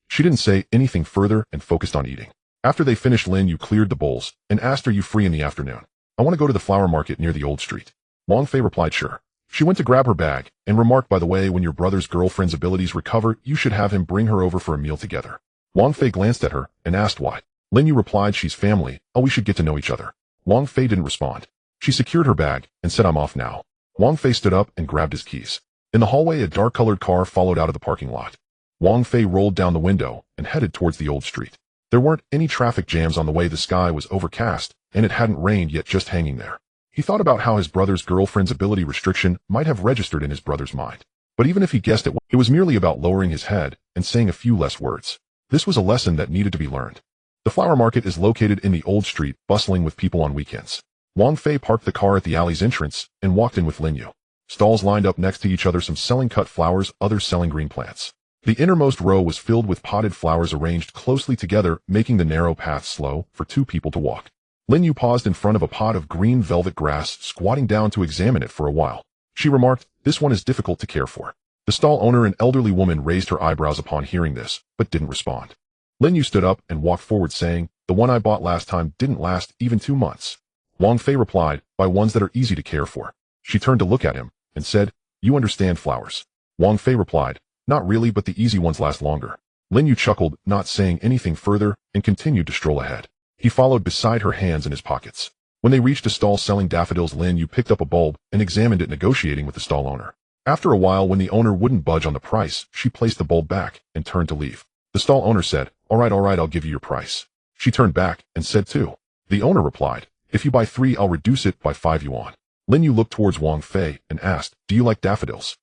She didn't say anything further and focused on eating. After they finished, Lin Yu cleared the bowls and asked, are you free in the afternoon? I want to go to the flower market near the old street. Wang Fei replied, sure. She went to grab her bag and remarked, by the way, when your brother's girlfriend's abilities recover, you should have him bring her over for a meal together. Wang Fei glanced at her and asked why. Lin Yu replied, she's family, we should get to know each other. Wang Fei didn't respond. She secured her bag and said, I'm off now. Wang Fei stood up and grabbed his keys. In the hallway, a dark-colored car followed out of the parking lot. Wang Fei rolled down the window and headed towards the old street. There weren't any traffic jams on the way. The sky was overcast, and it hadn't rained yet, just hanging there. He thought about how his brother's girlfriend's ability restriction might have registered in his brother's mind. But even if he guessed it, it was merely about lowering his head and saying a few less words. This was a lesson that needed to be learned. The flower market is located in the old street, bustling with people on weekends. Wang Fei parked the car at the alley's entrance and walked in with Lin Yu. Stalls lined up next to each other, some selling cut flowers, others selling green plants. The innermost row was filled with potted flowers arranged closely together, making the narrow path slow for 2 people to walk. Lin Yu paused in front of a pot of green velvet grass, squatting down to examine it for a while. She remarked, this one is difficult to care for. The stall owner, an elderly woman, raised her eyebrows upon hearing this, but didn't respond. Lin Yu stood up and walked forward, saying, the one I bought last time didn't last even 2 months. Wang Fei replied, buy ones that are easy to care for. She turned to look at him and said, you understand flowers? Wang Fei replied, not really, but the easy ones last longer. Lin Yu chuckled, not saying anything further, and continued to stroll ahead. He followed beside her, hands in his pockets. When they reached a stall selling daffodils, Lin Yu picked up a bulb and examined it, negotiating with the stall owner. After a while, when the owner wouldn't budge on the price, she placed the bulb back and turned to leave. The stall owner said, all right, I'll give you your price. She turned back and said 2. The owner replied, if you buy 3, I'll reduce it by 5 yuan. Lin Yu looked towards Wang Fei and asked, do you like daffodils?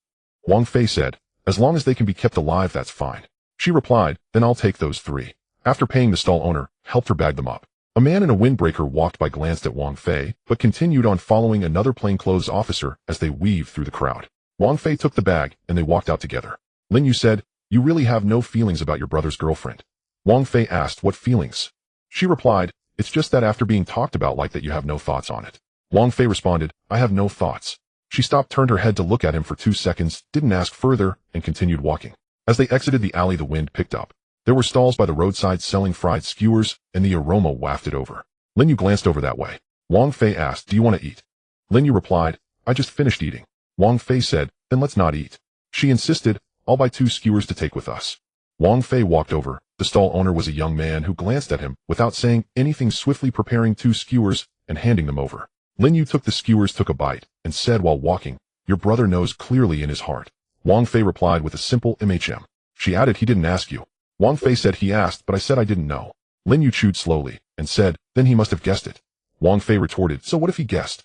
Wang Fei said, as long as they can be kept alive, that's fine. She replied, then I'll take those 3. After paying, the stall owner helped her bag them up. A man in a windbreaker walked by, glanced at Wang Fei, but continued on, following another plainclothes officer as they weaved through the crowd. Wang Fei took the bag and they walked out together. Lin Yu said, you really have no feelings about your brother's girlfriend? Wang Fei asked, what feelings? She replied, it's just that after being talked about like that, you have no thoughts on it. Wang Fei responded, I have no thoughts. She stopped, turned her head to look at him for 2 seconds, didn't ask further, and continued walking. As they exited the alley, the wind picked up. There were stalls by the roadside selling fried skewers, and the aroma wafted over. Lin Yu glanced over that way. Wang Fei asked, do you want to eat? Lin Yu replied, I just finished eating. Wang Fei said, then let's not eat. She insisted, I'll buy 2 skewers to take with us. Wang Fei walked over. The stall owner was a young man who glanced at him without saying anything, swiftly preparing 2 skewers and handing them over. Lin Yu took the skewers, took a bite, and said while walking, your brother knows clearly in his heart. Wang Fei replied with a simple She added, he didn't ask you. Wang Fei said, he asked, but I said I didn't know. Lin Yu chewed slowly and said, then he must have guessed it. Wang Fei retorted, so what if he guessed?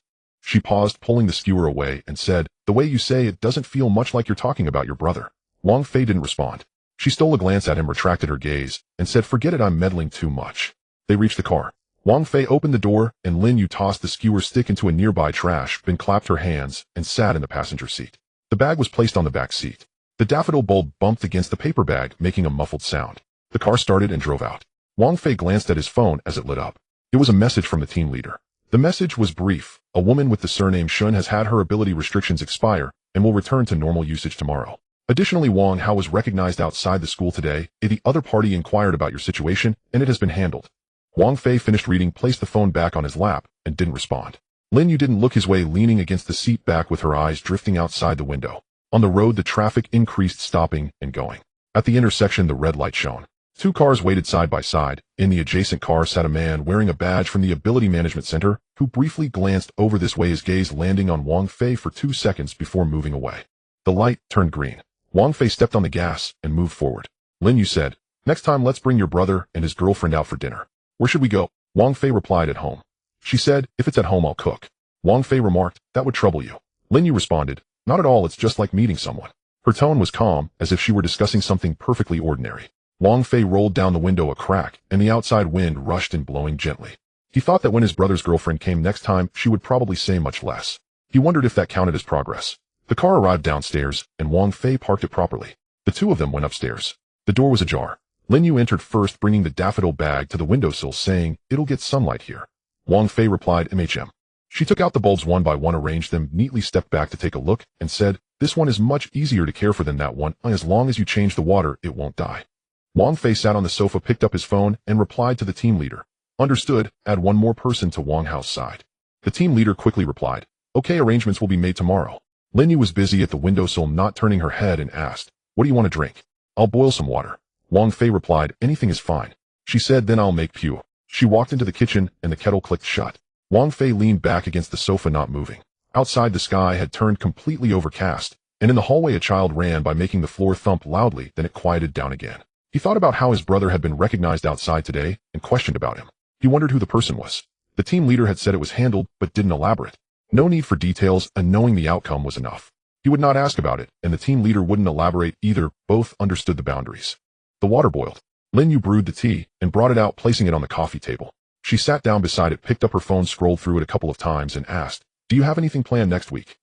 She paused, pulling the skewer away, and said, "The way you say it doesn't feel much like you're talking about your brother." Wang Fei didn't respond. She stole a glance at him, retracted her gaze, and said, "Forget it, I'm meddling too much." They reached the car. Wang Fei opened the door, and Lin Yu tossed the skewer stick into a nearby trash bin, clapped her hands, and sat in the passenger seat. The bag was placed on the back seat. The daffodil bulb bumped against the paper bag, making a muffled sound. The car started and drove out. Wang Fei glanced at his phone as it lit up. It was a message from the team leader. The message was brief. A woman with the surname Shun has had her ability restrictions expire and will return to normal usage tomorrow. Additionally, Wang Hao was recognized outside the school today. The other party inquired about your situation, and it has been handled. Wang Fei finished reading, placed the phone back on his lap, and didn't respond. Lin Yu didn't look his way, leaning against the seat back with her eyes drifting outside the window. On the road, the traffic increased, stopping and going. At the intersection, the red light shone. Two cars waited side by side. In the adjacent car sat a man wearing a badge from the Ability Management Center, who briefly glanced over this way, his gaze landing on Wang Fei for 2 seconds before moving away. The light turned green. Wang Fei stepped on the gas and moved forward. Lin Yu said, "Next time let's bring your brother and his girlfriend out for dinner." "Where should we go?" Wang Fei replied, "At home." She said, "If it's at home, I'll cook." Wang Fei remarked, "That would trouble you." Lin Yu responded, "Not at all, it's just like meeting someone." Her tone was calm, as if she were discussing something perfectly ordinary. Wang Fei rolled down the window a crack, and the outside wind rushed in, blowing gently. He thought that when his brother's girlfriend came next time, she would probably say much less. He wondered if that counted as progress. The car arrived downstairs, and Wang Fei parked it properly. The two of them went upstairs. The door was ajar. Lin Yu entered first, bringing the daffodil bag to the windowsill, saying, "It'll get sunlight here." Wang Fei replied, "MHM." She took out the bulbs one by one, arranged them neatly, stepped back to take a look, and said, "This one is much easier to care for than that one. As long as you change the water, it won't die." Wang Fei sat on the sofa, picked up his phone, and replied to the team leader. "Understood, add one more person to Wang Hao's side." The team leader quickly replied, "Okay, arrangements will be made tomorrow." Lin Yu was busy at the windowsill, not turning her head, and asked, "What do you want to drink?" "I'll boil some water." Wang Fei replied, "Anything is fine." She said, "Then I'll make pew." She walked into the kitchen, and the kettle clicked shut. Wang Fei leaned back against the sofa, not moving. Outside, the sky had turned completely overcast, and in the hallway a child ran by, making the floor thump loudly, then it quieted down again. He thought about how his brother had been recognized outside today, and questioned about him. He wondered who the person was. The team leader had said it was handled, but didn't elaborate. No need for details, and knowing the outcome was enough. He would not ask about it, and the team leader wouldn't elaborate either. Both understood the boundaries. The water boiled. Lin Yu brewed the tea, and brought it out, placing it on the coffee table. She sat down beside it, picked up her phone, scrolled through it a couple of times, and asked, "Do you have anything planned next week?"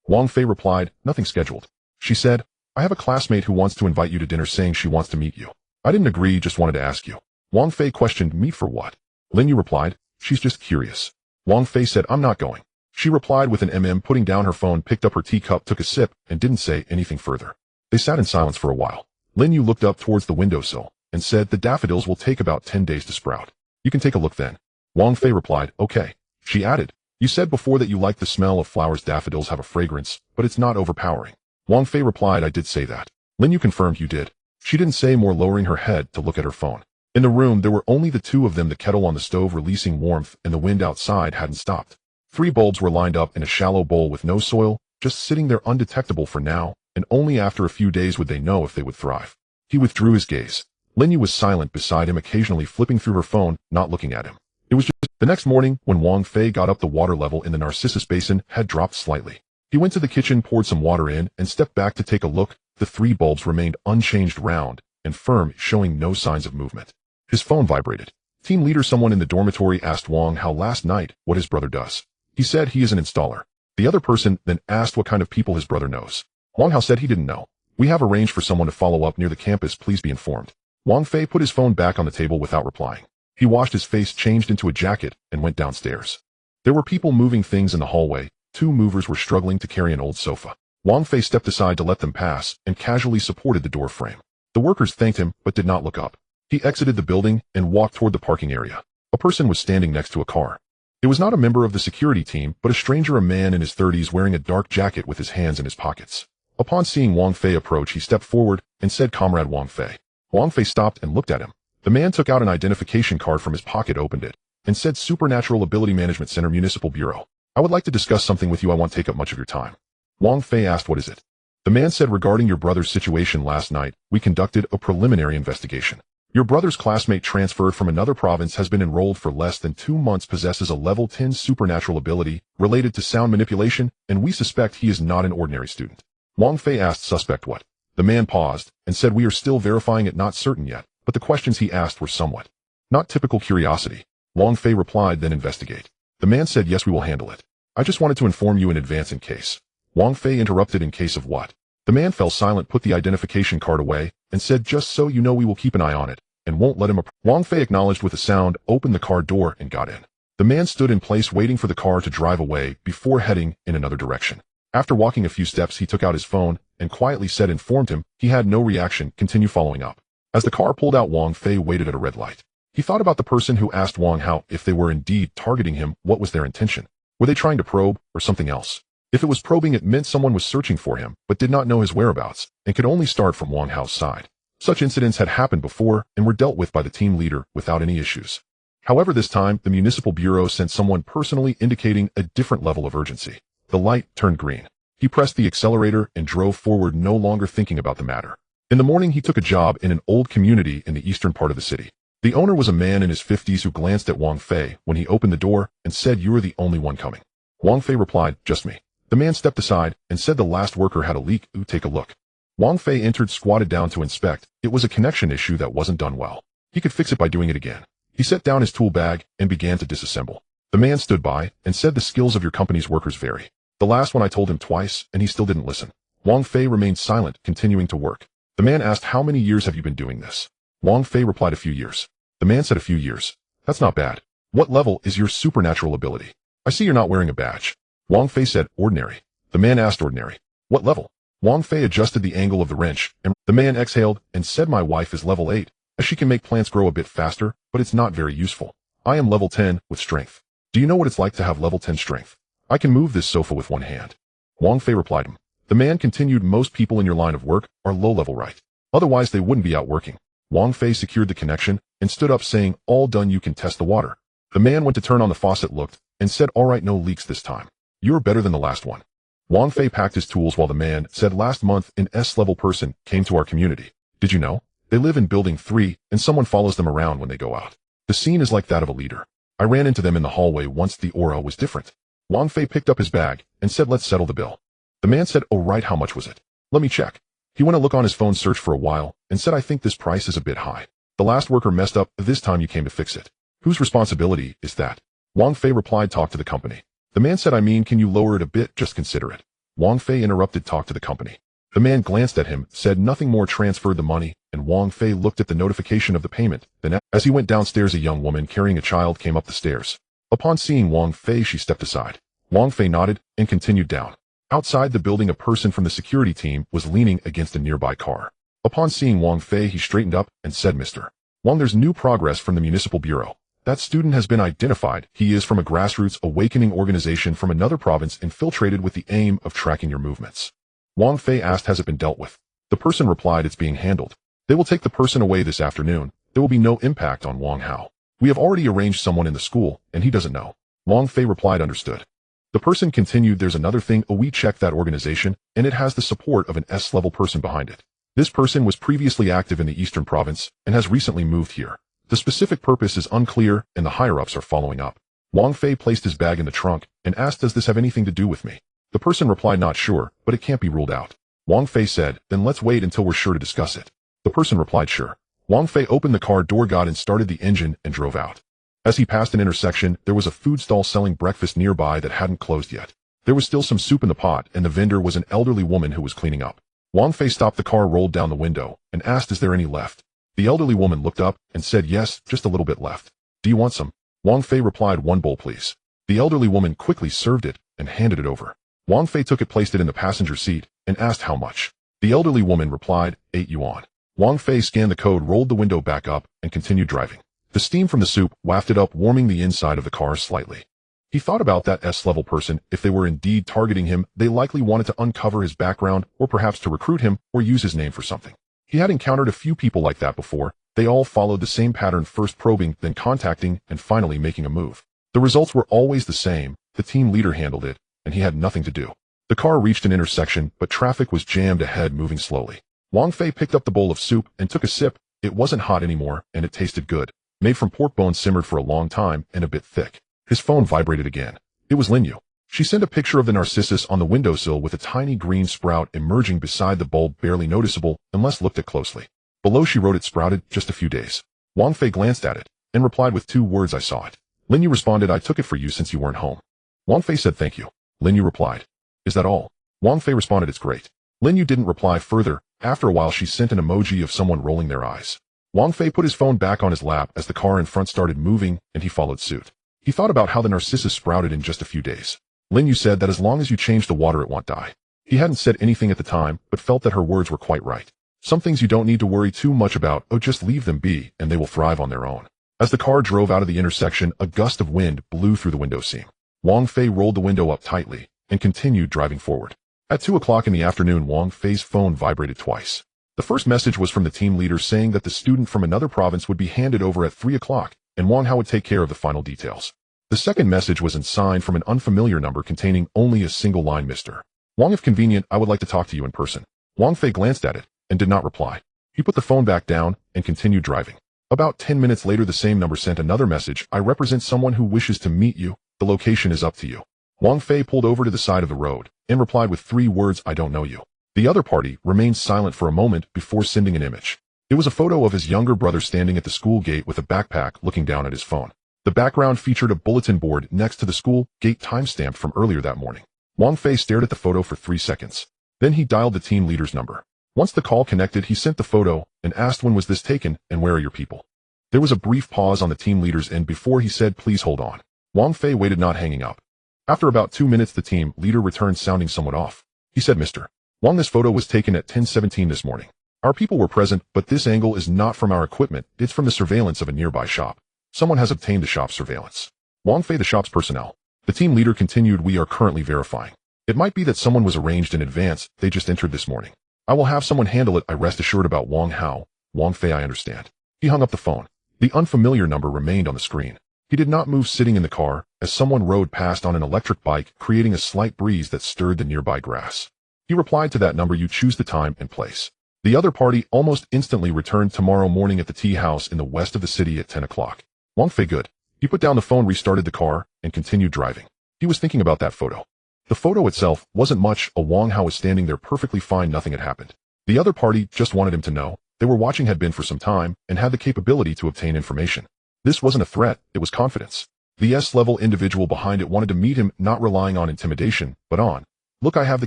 Wang Fei replied, "Nothing scheduled." She said, "I have a classmate who wants to invite you to dinner, saying she wants to meet you." "I didn't agree, just wanted to ask you." Wang Fei questioned, "Meet for what?" Lin Yu replied, "She's just curious." Wang Fei said, "I'm not going." She replied with an putting down her phone, picked up her teacup, took a sip, and didn't say anything further. They sat in silence for a while. Lin Yu looked up towards the windowsill, and said, "The daffodils will take about 10 days to sprout. You can take a look then." Wang Fei replied, "Okay." She added, "You said before that you like the smell of flowers. Daffodils have a fragrance, but it's not overpowering." Wang Fei replied, "I did say that." Lin Yu confirmed, "You did." She didn't say more, lowering her head to look at her phone. In the room, there were only the two of them, the kettle on the stove releasing warmth, and the wind outside hadn't stopped. 3 bulbs were lined up in a shallow bowl with no soil, just sitting there undetectable for now, and only after a few days would they know if they would thrive. He withdrew his gaze. Lin Yu was silent beside him, occasionally flipping through her phone, not looking at him. It was just the next morning when Wang Fei got up. The water level in the Narcissus Basin had dropped slightly. He went to the kitchen, poured some water in, and stepped back to take a look. The 3 bulbs remained unchanged, round and firm, showing no signs of movement. His phone vibrated. Team leader, someone in the dormitory, asked Wang Hao last night what his brother does. He said he is an installer. The other person then asked what kind of people his brother knows. Wang Hao said he didn't know. "We have arranged for someone to follow up near the campus, please be informed." Wang Fei put his phone back on the table without replying. He washed his face, changed into a jacket, and went downstairs. There were people moving things in the hallway. 2 movers were struggling to carry an old sofa. Wang Fei stepped aside to let them pass, and casually supported the door frame. The workers thanked him, but did not look up. He exited the building, and walked toward the parking area. A person was standing next to a car. It was not a member of the security team, but a stranger, a man in his 30s wearing a dark jacket with his hands in his pockets. Upon seeing Wang Fei approach, he stepped forward, and said, "Comrade Wang Fei." Wang Fei stopped and looked at him. The man took out an identification card from his pocket, opened it, and said, "Supernatural Ability Management Center, Municipal Bureau. I would like to discuss something with you. I won't take up much of your time." Wang Fei asked, "What is it?" The man said, "Regarding your brother's situation last night, we conducted a preliminary investigation. Your brother's classmate transferred from another province has been enrolled for less than 2 months, possesses a level 10 supernatural ability related to sound manipulation, and we suspect he is not an ordinary student. Wang Fei asked suspect what? The man paused and said we are still verifying it, not certain yet, but the questions he asked were somewhat not typical curiosity. Wang Fei replied, then investigate. The man said yes, we will handle it. I just wanted to inform you in advance in case. Wang Fei interrupted, in case of what? The man fell silent, put the identification card away, and said just so you know we will keep an eye on it, and won't let him Wang Fei acknowledged with a sound, opened the car door, and got in. The man stood in place waiting for the car to drive away before heading in another direction. After walking a few steps, he took out his phone and quietly said informed him he had no reaction, continue following up. As the car pulled out, Wang Fei waited at a red light. He thought about the person who asked Wang how, if they were indeed targeting him, what was their intention? Were they trying to probe, or something else? If it was probing, it meant someone was searching for him, but did not know his whereabouts, and could only start from Wang Hao's side. Such incidents had happened before, and were dealt with by the team leader without any issues. However, this time, the municipal bureau sent someone personally, indicating a different level of urgency. The light turned green. He pressed the accelerator and drove forward, no longer thinking about the matter. In the morning, he took a job in an old community in the eastern part of the city. The owner was a man in his 50s who glanced at Wang Fei when he opened the door and said, "You are the only one coming." Wang Fei replied, "Just me." The man stepped aside and said the last worker had a leak. "Ooh, take a look." Wang Fei entered, squatted down to inspect. It was a connection issue that wasn't done well. He could fix it by doing it again. He set down his tool bag and began to disassemble. The man stood by and said, "The skills of your company's workers vary." The last one I told him twice, and he still didn't listen. Wang Fei remained silent, continuing to work. The man asked, "How many years have you been doing this?" Wang Fei replied, "A few years." The man said, "A few years. That's not bad. What level is your supernatural ability? I see you're not wearing a badge." Wang Fei said, "Ordinary." The man asked, "Ordinary? What level?" Wang Fei adjusted the angle of the wrench, and the man exhaled and said, "My wife is level 8, as she can make plants grow a bit faster, but it's not very useful. I am level 10, with strength. Do you know what it's like to have level 10 strength? I can move this sofa with one hand." Wang Fei replied him. The man continued, "Most people in your line of work are low level, right? Otherwise they wouldn't be out working." Wang Fei secured the connection and stood up, saying, "All done, you can test the water." The man went to turn on the faucet, looked, and said, "All right, no leaks this time. You're better than the last one." Wang Fei packed his tools while the man said, "Last month an S-level person came to our community. Did you know? They live in building 3, and someone follows them around when they go out. The scene is like that of a leader. I ran into them in the hallway once. The aura was different." Wang Fei picked up his bag and said, "Let's settle the bill." The man said, "Oh right, how much was it? Let me check." He went to look on his phone, searched for a while, and said, "I think this price is a bit high. The last worker messed up. This time you came to fix it. Whose responsibility is that?" Wang Fei replied, "Talk to the company." The man said, "I mean, can you lower it a bit? Just consider it." Wang Fei interrupted, "Talk to the company." The man glanced at him, said nothing more, transferred the money, and Wang Fei looked at the notification of the payment. Then, as he went downstairs, a young woman carrying a child came up the stairs. Upon seeing Wang Fei, she stepped aside. Wang Fei nodded and continued down. Outside the building, a person from the security team was leaning against a nearby car. Upon seeing Wang Fei, he straightened up and said, "Mr. Wang, there's new progress from the municipal bureau. That student has been identified. He is from a grassroots awakening organization from another province, infiltrated with the aim of tracking your movements." Wang Fei asked, "Has it been dealt with?" The person replied, "It's being handled. They will take the person away this afternoon. There will be no impact on Wang Hao. We have already arranged someone in the school, and he doesn't know." Wang Fei replied, "Understood." The person continued, "There's another thing. We checked that organization, and it has the support of an S-level person behind it. This person was previously active in the Eastern Province and has recently moved here. The specific purpose is unclear, and the higher-ups are following up." Wang Fei placed his bag in the trunk and asked, "Does this have anything to do with me?" The person replied, "Not sure, but it can't be ruled out." Wang Fei said, "Then let's wait until we're sure to discuss it." The person replied, "Sure." Wang Fei opened the car door, got in, started the engine, and drove out. As he passed an intersection, there was a food stall selling breakfast nearby that hadn't closed yet. There was still some soup in the pot, and the vendor was an elderly woman who was cleaning up. Wang Fei stopped the car, rolled down the window, and asked, "Is there any left?" The elderly woman looked up and said, "Yes, just a little bit left. Do you want some?" Wang Fei replied, "1 bowl, please." The elderly woman quickly served it and handed it over. Wang Fei took it, placed it in the passenger seat, and asked how much. The elderly woman replied, 8 yuan. Wang Fei scanned the code, rolled the window back up, and continued driving. The steam from the soup wafted up, warming the inside of the car slightly. He thought about that S-level person. If they were indeed targeting him, they likely wanted to uncover his background, or perhaps to recruit him or use his name for something. He had encountered a few people like that before. They all followed the same pattern, first probing, then contacting, and finally making a move. The results were always the same. The team leader handled it, and he had nothing to do. The car reached an intersection, but traffic was jammed ahead, moving slowly. Wang Fei picked up the bowl of soup and took a sip, It wasn't hot anymore, and it tasted good. Made from pork bones simmered for a long time and a bit thick. His phone vibrated again. It was Linyu. She sent a picture of the narcissus on the windowsill with a tiny green sprout emerging beside the bulb, barely noticeable unless looked at closely. Below she wrote it sprouted just a few days. Wang Fei glanced at it and replied with 2 words, I saw it. Linyu responded, I took it for you since you weren't home. Wang Fei said thank you. Linyu replied, is that all? Wang Fei responded, it's great. Linyu didn't reply further. After a while she sent an emoji of someone rolling their eyes. Wang Fei put his phone back on his lap as the car in front started moving, and he followed suit. He thought about how the narcissus sprouted in just a few days. Linyu said that as long as you change the water it won't die. He hadn't said anything at the time, but felt that her words were quite right. Some things you don't need to worry too much about, just leave them be, and they will thrive on their own. As the car drove out of the intersection, a gust of wind blew through the window seam. Wang Fei rolled the window up tightly and continued driving forward. At 2 o'clock in the afternoon, Wang Fei's phone vibrated twice. The first message was from the team leader saying that the student from another province would be handed over at 3 o'clock, and Wang Hao would take care of the final details. The second message was signed from an unfamiliar number containing only a single line, Mr. Wang, if convenient, I would like to talk to you in person. Wang Fei glanced at it and did not reply. He put the phone back down and continued driving. About 10 minutes later, the same number sent another message. I represent someone who wishes to meet you. The location is up to you. Wang Fei pulled over to the side of the road and replied with 3 words, I don't know you. The other party remained silent for a moment before sending an image. It was a photo of his younger brother standing at the school gate with a backpack looking down at his phone. The background featured a bulletin board next to the school gate timestamped from earlier that morning. Wang Fei stared at the photo for 3 seconds. Then he dialed the team leader's number. Once the call connected, he sent the photo and asked when was this taken and where are your people. There was a brief pause on the team leader's end before he said, please hold on. Wang Fei waited, not hanging up. After about 2 minutes, the team leader returned, sounding somewhat off. He said, Mr. Wang, this photo was taken at 10:17 this morning. Our people were present, but this angle is not from our equipment, it's from the surveillance of a nearby shop. Someone has obtained the shop's surveillance. Wang Fei, the shop's personnel. The team leader continued, we are currently verifying. It might be that someone was arranged in advance, they just entered this morning. I will have someone handle it, I rest assured about Wang Hao. Wang Fei, I understand. He hung up the phone. The unfamiliar number remained on the screen. He did not move, sitting in the car, as someone rode past on an electric bike, creating a slight breeze that stirred the nearby grass. He replied to that number, you choose the time and place. The other party almost instantly returned tomorrow morning at the tea house in the west of the city at 10 o'clock. Wang Fei, good. He put down the phone, restarted the car, and continued driving. He was thinking about that photo. The photo itself wasn't much. Wang Hao was standing there perfectly fine, nothing had happened. The other party just wanted him to know they were watching, had been for some time, and had the capability to obtain information. This wasn't a threat, it was confidence. The S-level individual behind it wanted to meet him, not relying on intimidation, but on, look, I have the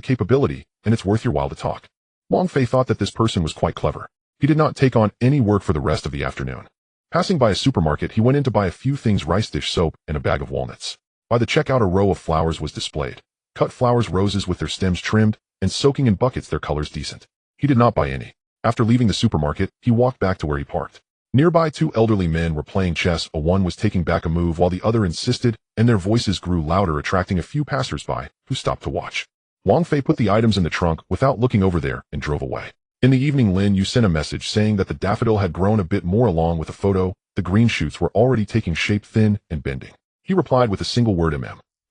capability, and it's worth your while to talk. Wang Fei thought that this person was quite clever. He did not take on any work for the rest of the afternoon. Passing by a supermarket, he went in to buy a few things: rice dish soap and a bag of walnuts. By the checkout, a row of flowers was displayed. Cut flowers, roses with their stems trimmed, and soaking in buckets, their colors decent. He did not buy any. After leaving the supermarket, he walked back to where he parked. Nearby, 2 elderly men were playing chess. One was taking back a move while the other insisted, and their voices grew louder, attracting a few passers-by who stopped to watch. Wang Fei put the items in the trunk without looking over there and drove away. In the evening, Lin Yu sent a message saying that the daffodil had grown a bit more. Along with a photo, the green shoots were already taking shape, thin and bending. He replied with a single word,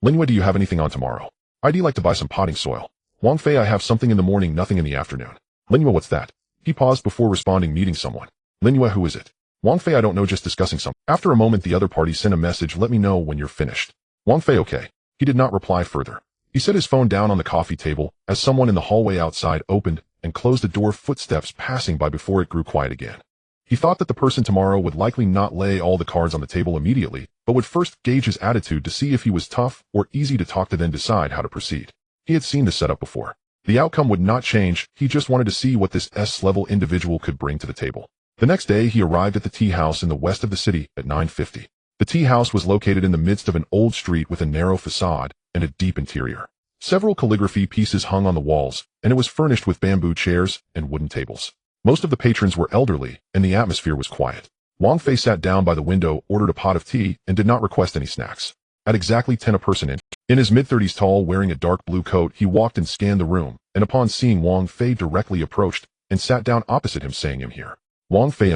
Linyu, do you have anything on tomorrow? I'd like to buy some potting soil. Wang Fei, I have something in the morning, nothing in the afternoon. Linyu, what's that? He paused before responding, meeting someone. Linyu, who is it? Wang Fei, I don't know, just discussing something. After a moment, the other party sent a message, let me know when you're finished. Wang Fei, okay. He did not reply further. He set his phone down on the coffee table as someone in the hallway outside opened and closed the door, footsteps passing by before it grew quiet again. He thought that the person tomorrow would likely not lay all the cards on the table immediately, but would first gauge his attitude to see if he was tough or easy to talk to, then decide how to proceed. He had seen this setup before. The outcome would not change, he just wanted to see what this S-level individual could bring to the table. The next day, he arrived at the tea house in the west of the city at 9:50. The tea house was located in the midst of an old street with a narrow facade and a deep interior. Several calligraphy pieces hung on the walls, and it was furnished with bamboo chairs and wooden tables. Most of the patrons were elderly, and the atmosphere was quiet. Wang Fei sat down by the window, ordered a pot of tea, and did not request any snacks. At exactly 10, a person in his mid-30s, tall, wearing a dark blue coat, he walked and scanned the room, and upon seeing Wang Fei directly approached and sat down opposite him, saying, I'm here. Wang Fei,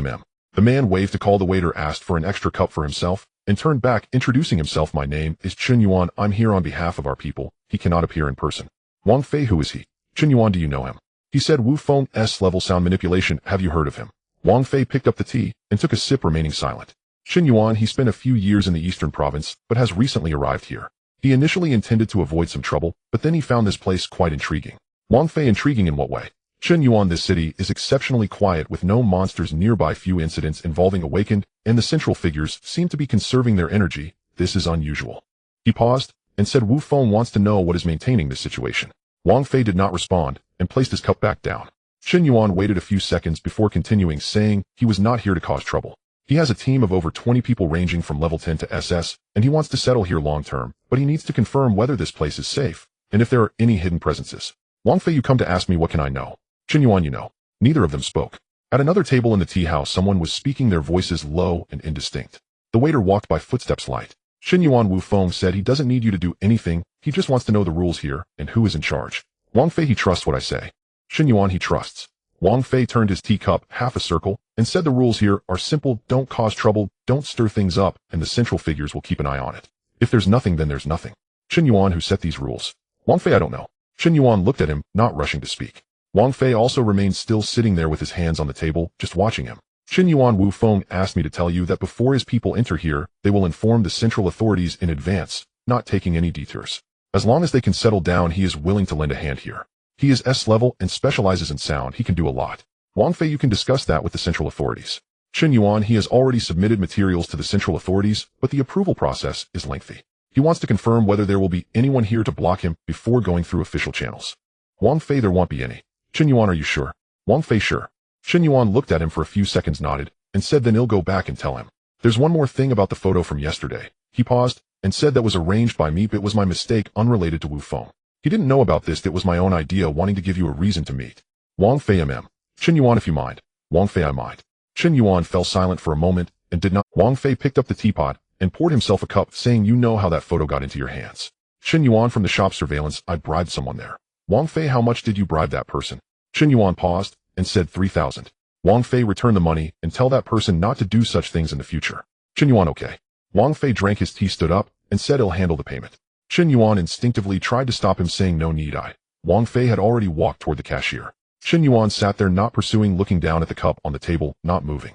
The man waved to call the waiter, asked for an extra cup for himself, and turned back, introducing himself. My name is Chen Yuan, I'm here on behalf of our people. He cannot appear in person. Wang Fei, who is he? Chen Yuan, do you know him? He said, Wu Feng, S-level sound manipulation, have you heard of him? Wang Fei picked up the tea and took a sip, remaining silent. Qin Yuan, he spent a few years in the eastern province, but has recently arrived here. He initially intended to avoid some trouble, but then he found this place quite intriguing. Wang Fei, intriguing in what way? Qin Yuan, this city is exceptionally quiet with no monsters nearby, few incidents involving awakened, and the central figures seem to be conserving their energy. This is unusual. He paused and said Wu Feng wants to know what is maintaining this situation. Wang Fei did not respond and placed his cup back down. Qin Yuan waited a few seconds before continuing, saying he was not here to cause trouble. He has a team of over 20 people ranging from level 10 to SS, and he wants to settle here long term, but he needs to confirm whether this place is safe, and if there are any hidden presences. Wang Fei, you come to ask me what can I know? Qin Yuan, you know. Neither of them spoke. At another table in the tea house, someone was speaking, their voices low and indistinct. The waiter walked by, footsteps light. Qin Yuan, Wu Feng said he doesn't need you to do anything, he just wants to know the rules here and who is in charge. Wang Fei, he trusts what I say. Qin Yuan, he trusts. Wang Fei turned his teacup half a circle and said the rules here are simple: don't cause trouble, don't stir things up, and the central figures will keep an eye on it. If there's nothing, then there's nothing. Qin Yuan, who set these rules? Wang Fei, I don't know. Qin Yuan looked at him, not rushing to speak. Wang Fei also remained still, sitting there with his hands on the table, just watching him. Qin Yuan, Wu Feng asked me to tell you that before his people enter here, they will inform the central authorities in advance, not taking any detours. As long as they can settle down, he is willing to lend a hand here. He is S level and specializes in sound. He can do a lot. Wang Fei, you can discuss that with the central authorities. Qin Yuan, he has already submitted materials to the central authorities, but the approval process is lengthy. He wants to confirm whether there will be anyone here to block him before going through official channels. Wang Fei, there won't be any. Qin Yuan, are you sure? Wang Fei, sure. Qin Yuan looked at him for a few seconds, nodded, and said then he'll go back and tell him. There's one more thing about the photo from yesterday. He paused and said that was arranged by me, but it was my mistake, unrelated to Wu Feng. He didn't know about this, that was my own idea, wanting to give you a reason to meet. Wang Fei, Qin Yuan, if you mind. Wang Fei, I mind. Qin Yuan fell silent for a moment and did not. Wang Fei picked up the teapot and poured himself a cup, saying, you know how that photo got into your hands. Qin Yuan, from the shop surveillance, I bribed someone there. Wang Fei, how much did you bribe that person? Qin Yuan paused and said 3,000. Wang Fei, return the money and tell that person not to do such things in the future. Qin Yuan, okay. Wang Fei drank his tea, stood up, and said he'll handle the payment. Qin Yuan instinctively tried to stop him, saying no need. Wang Fei had already walked toward the cashier. Qin Yuan sat there, not pursuing, looking down at the cup on the table, not moving.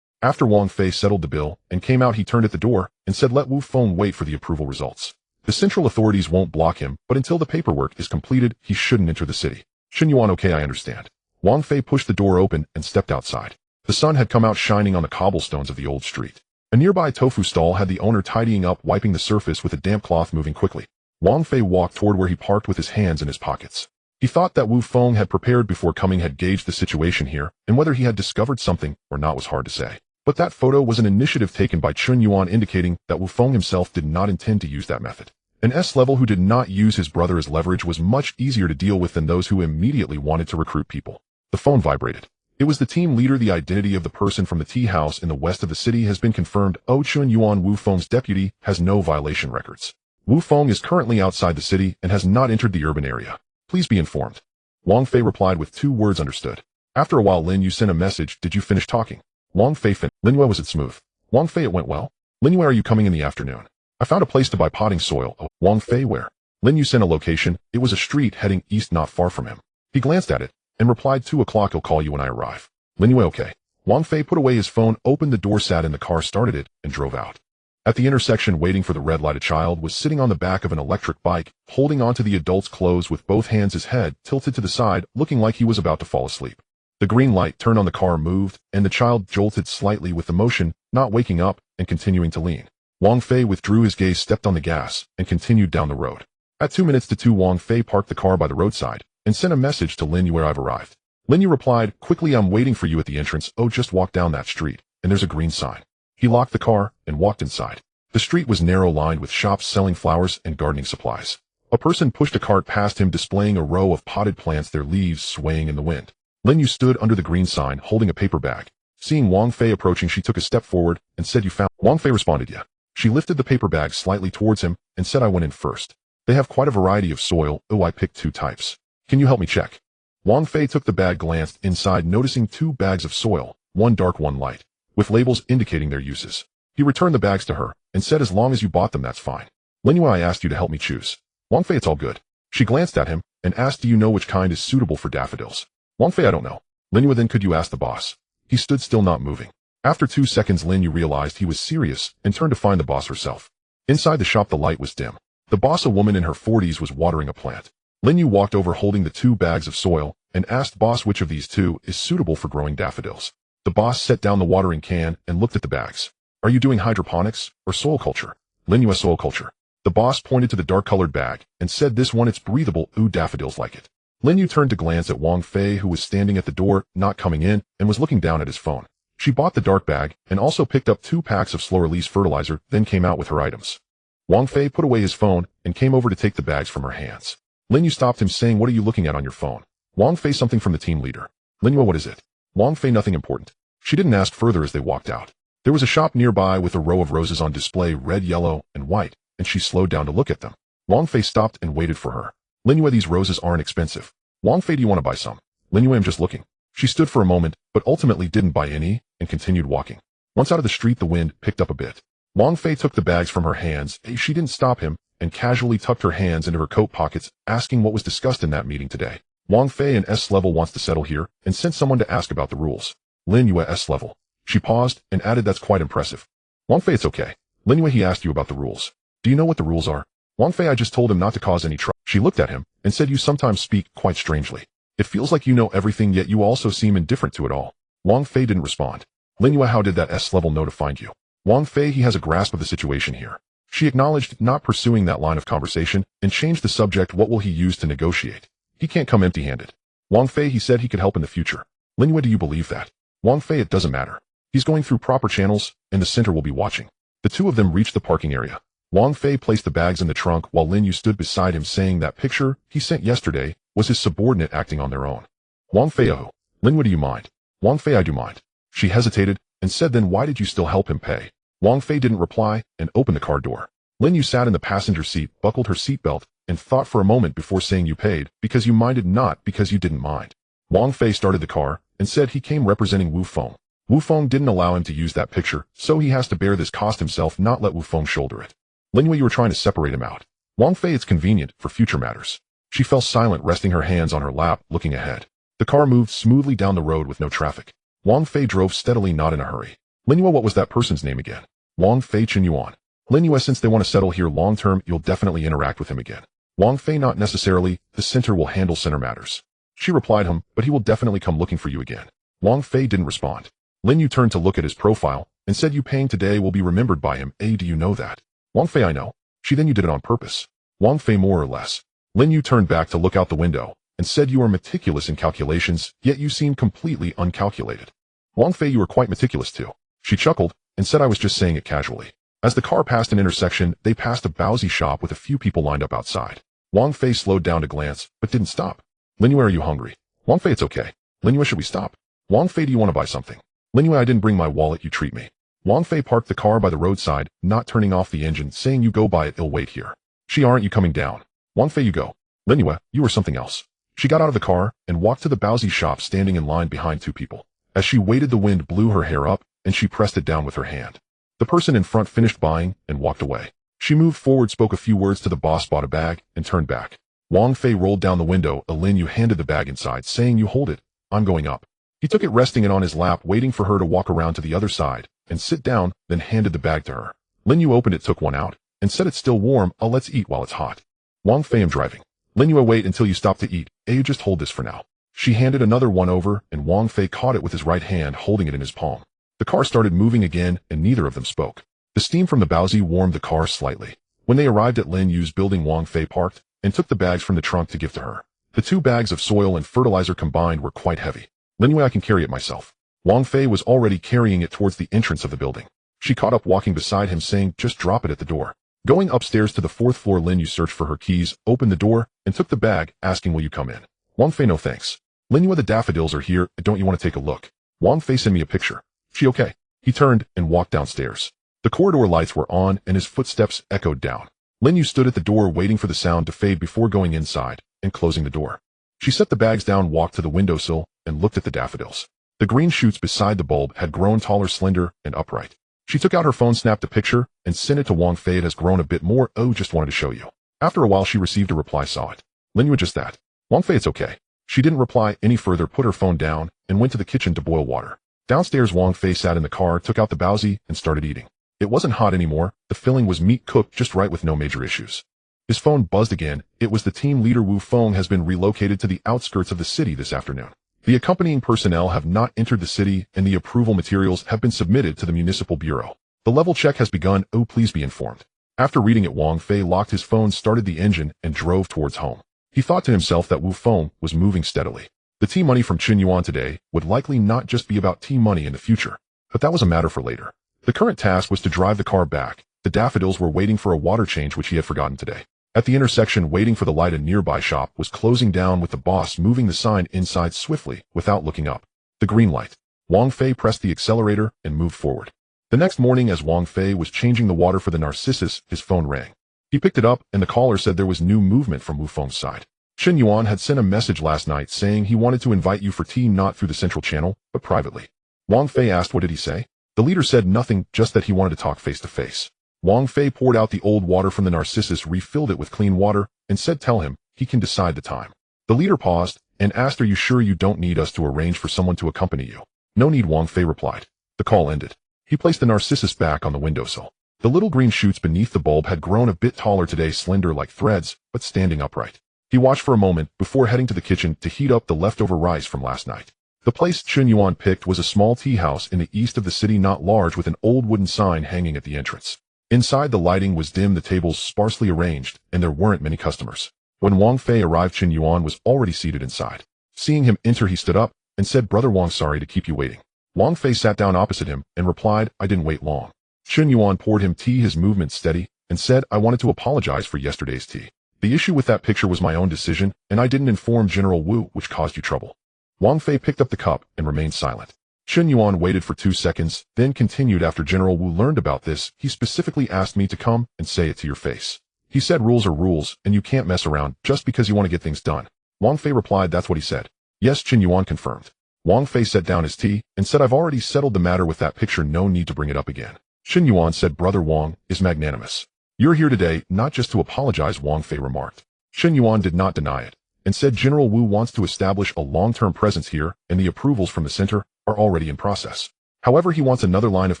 After Wang Fei settled the bill and came out, he turned at the door and said let Wu Feng wait for the approval results. The central authorities won't block him, but until the paperwork is completed, he shouldn't enter the city. Qin Yuan, okay, I understand. Wang Fei pushed the door open and stepped outside. The sun had come out, shining on the cobblestones of the old street. A nearby tofu stall had the owner tidying up, wiping the surface with a damp cloth, moving quickly. Wang Fei walked toward where he parked with his hands in his pockets. He thought that Wu Feng had prepared before coming, had gauged the situation here, and whether he had discovered something or not was hard to say. But that photo was an initiative taken by Qin Yuan, indicating that Wu Feng himself did not intend to use that method. An S-level who did not use his brother as leverage was much easier to deal with than those who immediately wanted to recruit people. The phone vibrated. It was the team leader. The identity of the person from the tea house in the west of the city has been confirmed. Qin Yuan, Wu Feng's deputy, has no violation records. Wu Feng is currently outside the city and has not entered the urban area. Please be informed. Wang Fei replied with 2 words, understood. After a while, Lin Yu sent a message, did you finish talking? Wang Fei Lin Yu, was it smooth? Wang Fei, it went well. Lin Yu, are you coming in the afternoon? I found a place to buy potting soil. Oh, Wang Fei, where? Lin Yu sent a location. It was a street heading east not far from him. He glanced at it and replied 2 o'clock, he'll call you when I arrive. Lin Yu, okay. Wang Fei put away his phone, opened the door, sat in the car, started it, and drove out. At the intersection, waiting for the red light, a child was sitting on the back of an electric bike, holding onto the adult's clothes with both hands, his head tilted to the side, looking like he was about to fall asleep. The green light turned on, the car moved, and the child jolted slightly with the motion, not waking up and continuing to lean. Wang Fei withdrew his gaze, stepped on the gas, and continued down the road. At 2 minutes to 2, Wang Fei parked the car by the roadside and sent a message to Lin Yu, where I've arrived. Lin Yu replied, quickly, I'm waiting for you at the entrance. Oh, just walk down that street, and there's a green sign. He locked the car and walked inside. The street was narrow, lined with shops selling flowers and gardening supplies. A person pushed a cart past him, displaying a row of potted plants, their leaves swaying in the wind. Lin Yu stood under the green sign, holding a paper bag. Seeing Wang Fei approaching, she took a step forward and said, you found? Wang Fei responded, yeah. She lifted the paper bag slightly towards him and said, I went in first. They have quite a variety of soil. Oh, I picked 2 types. Can you help me check? Wang Fei took the bag, glanced inside, noticing 2 bags of soil, one dark, one light, with labels indicating their uses. He returned the bags to her and said, as long as you bought them, that's fine. Lin Yu, I asked you to help me choose. Wang Fei, it's all good. She glanced at him and asked, do you know which kind is suitable for daffodils? Wang Fei, I don't know. Lin Yu, then could you ask the boss? He stood still, not moving. After 2 seconds, Lin Yu realized he was serious and turned to find the boss herself. Inside the shop, the light was dim. The boss, a woman in her 40s, was watering a plant. Lin Yu walked over holding the 2 bags of soil and asked boss which of these 2 is suitable for growing daffodils. The boss set down the watering can and looked at the bags. Are you doing hydroponics or soil culture? Lin Yu, soil culture. The boss pointed to the dark-colored bag and said, this one, it's breathable, ooh, daffodils like it. Lin Yu turned to glance at Wang Fei, who was standing at the door, not coming in, and was looking down at his phone. She bought the dark bag and also picked up 2 packs of slow-release fertilizer, then came out with her items. Wang Fei put away his phone and came over to take the bags from her hands. Lin Yu stopped him, saying, what are you looking at on your phone? Wang Fei, something from the team leader. Lin Yu, what is it? Wang Fei, nothing important. She didn't ask further as they walked out. There was a shop nearby with a row of roses on display, red, yellow, and white, and she slowed down to look at them. Wang Fei stopped and waited for her. Lin Yu, these roses aren't expensive. Wang Fei, do you want to buy some? Lin Yu, I'm just looking. She stood for a moment, but ultimately didn't buy any, and continued walking. Once out of the street, the wind picked up a bit. Wang Fei took the bags from her hands. She didn't stop him, and casually tucked her hands into her coat pockets, asking what was discussed in that meeting today. Wang Fei, an S level, wants to settle here, and sent someone to ask about the rules. Lin Yu, S level. She paused, and added, that's quite impressive. Wang Fei, it's okay. Lin Yu, he asked you about the rules. Do you know what the rules are? Wang Fei, I just told him not to cause any trouble. She looked at him, and said, you sometimes speak quite strangely. It feels like you know everything, yet you also seem indifferent to it all. Wang Fei didn't respond. Lin Yu, how did that S level know to find you? Wang Fei, he has a grasp of the situation here. She acknowledged not pursuing that line of conversation, and changed the subject. What will he use to negotiate? He can't come empty-handed. Wang Fei, he said he could help in the future. Lin Yu, do you believe that? Wang Fei, it doesn't matter. He's going through proper channels, and the center will be watching. The 2 of them reached the parking area. Wang Fei placed the bags in the trunk while Lin Yu stood beside him, saying that picture he sent yesterday was his subordinate acting on their own. Wang Fei, oh. Lin Yu, do you mind? Wang Fei, I do mind. She hesitated, and said, then why did you still help him pay? Wang Fei didn't reply, and opened the car door. Lin Yu sat in the passenger seat, buckled her seatbelt, and thought for a moment before saying, you paid because you minded, not because you didn't mind. Wang Fei started the car, and said he came representing Wu Feng. Wu Feng didn't allow him to use that picture, so he has to bear this cost himself, not let Wu Feng shoulder it. Lin Yu, you were trying to separate him out. Wang Fei, it's convenient for future matters. She fell silent, resting her hands on her lap, looking ahead. The car moved smoothly down the road with no traffic. Wang Fei drove steadily, not in a hurry. Lin Yu, what was that person's name again? Wang Fei, Chen Yuan. Lin Yu, since they want to settle here long term, you'll definitely interact with him again. Wang Fei, not necessarily. The center will handle center matters. She replied him, but he will definitely come looking for you again. Wang Fei didn't respond. Lin Yu turned to look at his profile, and said, you paying today will be remembered by him. Do you know that? Wang Fei, I know. She, then you did it on purpose. Wang Fei, more or less. Lin Yu turned back to look out the window, and said, you are meticulous in calculations, yet you seem completely uncalculated. Wang Fei, you are quite meticulous too. She chuckled, and said, I was just saying it casually. As the car passed an intersection, they passed a Baozi shop with a few people lined up outside. Wang Fei slowed down to glance, but didn't stop. Lin Yu, are you hungry? Wang Fei, it's okay. Lin Yu, should we stop? Wang Fei, do you want to buy something? Lin Yu, I didn't bring my wallet, you treat me. Wang Fei parked the car by the roadside, not turning off the engine, saying, you go buy it, I'll wait here. She, aren't you coming down? Wang Fei, you go. Lin Yu, you are something else. She got out of the car and walked to the Baozi shop, standing in line behind 2 people. As she waited, the wind blew her hair up, and she pressed it down with her hand. The person in front finished buying and walked away. She moved forward, spoke a few words to the boss, bought a bag, and turned back. Wang Fei rolled down the window. Lin Yu handed the bag inside, saying, you hold it, I'm going up. He took it, resting it on his lap, waiting for her to walk around to the other side and sit down, then handed the bag to her. Lin Yu opened it, took one out, and said, it's still warm, let's eat while it's hot. Wang Fei, I'm driving. Lin Yu, wait until you stop to eat. You just hold this for now. She handed another one over, and Wang Fei caught it with his right hand, holding it in his palm. The car started moving again, and neither of them spoke. The steam from the Baozi warmed the car slightly. When they arrived at Lin Yu's building, Wang Fei parked and took the bags from the trunk to give to her. The 2 bags of soil and fertilizer combined were quite heavy. Lin Yu, I can carry it myself. Wang Fei was already carrying it towards the entrance of the building. She caught up, walking beside him, saying, just drop it at the door. Going upstairs to the 4th floor, Lin Yu searched for her keys, opened the door, and took the bag, asking, will you come in? Wang Fei, no thanks. Lin Yu, the daffodils are here, don't you want to take a look? Wang Fei, send me a picture. She, okay. He turned and walked downstairs. The corridor lights were on, and his footsteps echoed down. Lin Yu stood at the door, waiting for the sound to fade before going inside and closing the door. She set the bags down, walked to the windowsill, and looked at the daffodils. The green shoots beside the bulb had grown taller, slender, and upright. She took out her phone, snapped a picture, and sent it to Wang Fei. It has grown a bit more. Oh, just wanted to show you. After a while, she received a reply, saw it. Lin Yu, just that. Wang Fei, it's okay. She didn't reply any further, put her phone down, and went to the kitchen to boil water. Downstairs, Wang Fei sat in the car, took out the baozi, and started eating. It wasn't hot anymore. The filling was meat cooked just right with no major issues. His phone buzzed again. It was the team leader. Wu Feng has been relocated to the outskirts of the city this afternoon. The accompanying personnel have not entered the city, and the approval materials have been submitted to the municipal bureau. The level check has begun. Oh, please be informed. After reading it, Wang Fei locked his phone, started the engine, and drove towards home. He thought to himself that Wu Feng was moving steadily. The tea money from Qin Yuan today would likely not just be about tea money in the future, but that was a matter for later. The current task was to drive the car back. The daffodils were waiting for a water change which he had forgotten today. At the intersection, waiting for the light, a nearby shop was closing down with the boss moving the sign inside swiftly without looking up. The green light. Wang Fei pressed the accelerator and moved forward. The next morning, as Wang Fei was changing the water for the narcissus, his phone rang. He picked it up, and the caller said there was new movement from Wu Feng's side. Qin Yuan had sent a message last night saying he wanted to invite you for tea, not through the central channel, but privately. Wang Fei asked, what did he say? The leader said nothing, just that he wanted to talk face to face. Wang Fei poured out the old water from the narcissus, refilled it with clean water, and said tell him he can decide the time. The leader paused and asked, are you sure you don't need us to arrange for someone to accompany you? No need, Wang Fei replied. The call ended. He placed the narcissus back on the windowsill. The little green shoots beneath the bulb had grown a bit taller today, slender like threads, but standing upright. He watched for a moment before heading to the kitchen to heat up the leftover rice from last night. The place Qin Yuan picked was a small tea house in the east of the city, not large, with an old wooden sign hanging at the entrance. Inside, the lighting was dim, the tables sparsely arranged, and there weren't many customers. When Wang Fei arrived, Qin Yuan was already seated inside. Seeing him enter, he stood up and said, Brother Wang, sorry to keep you waiting. Wang Fei sat down opposite him and replied, I didn't wait long. Qin Yuan poured him tea, his movement steady, and said, I wanted to apologize for yesterday's tea. The issue with that picture was my own decision, and I didn't inform General Wu, which caused you trouble. Wang Fei picked up the cup and remained silent. Qin Yuan waited for 2 seconds, then continued, after General Wu learned about this, he specifically asked me to come and say it to your face. He said rules are rules, and you can't mess around just because you want to get things done. Wang Fei replied, that's what he said. Yes, Qin Yuan confirmed. Wang Fei set down his tea and said, I've already settled the matter with that picture, no need to bring it up again. Qin Yuan said, Brother Wang is magnanimous. You're here today not just to apologize, Wang Fei remarked. Qin Yuan did not deny it, and said General Wu wants to establish a long-term presence here, and the approvals from the center are already in process. However, he wants another line of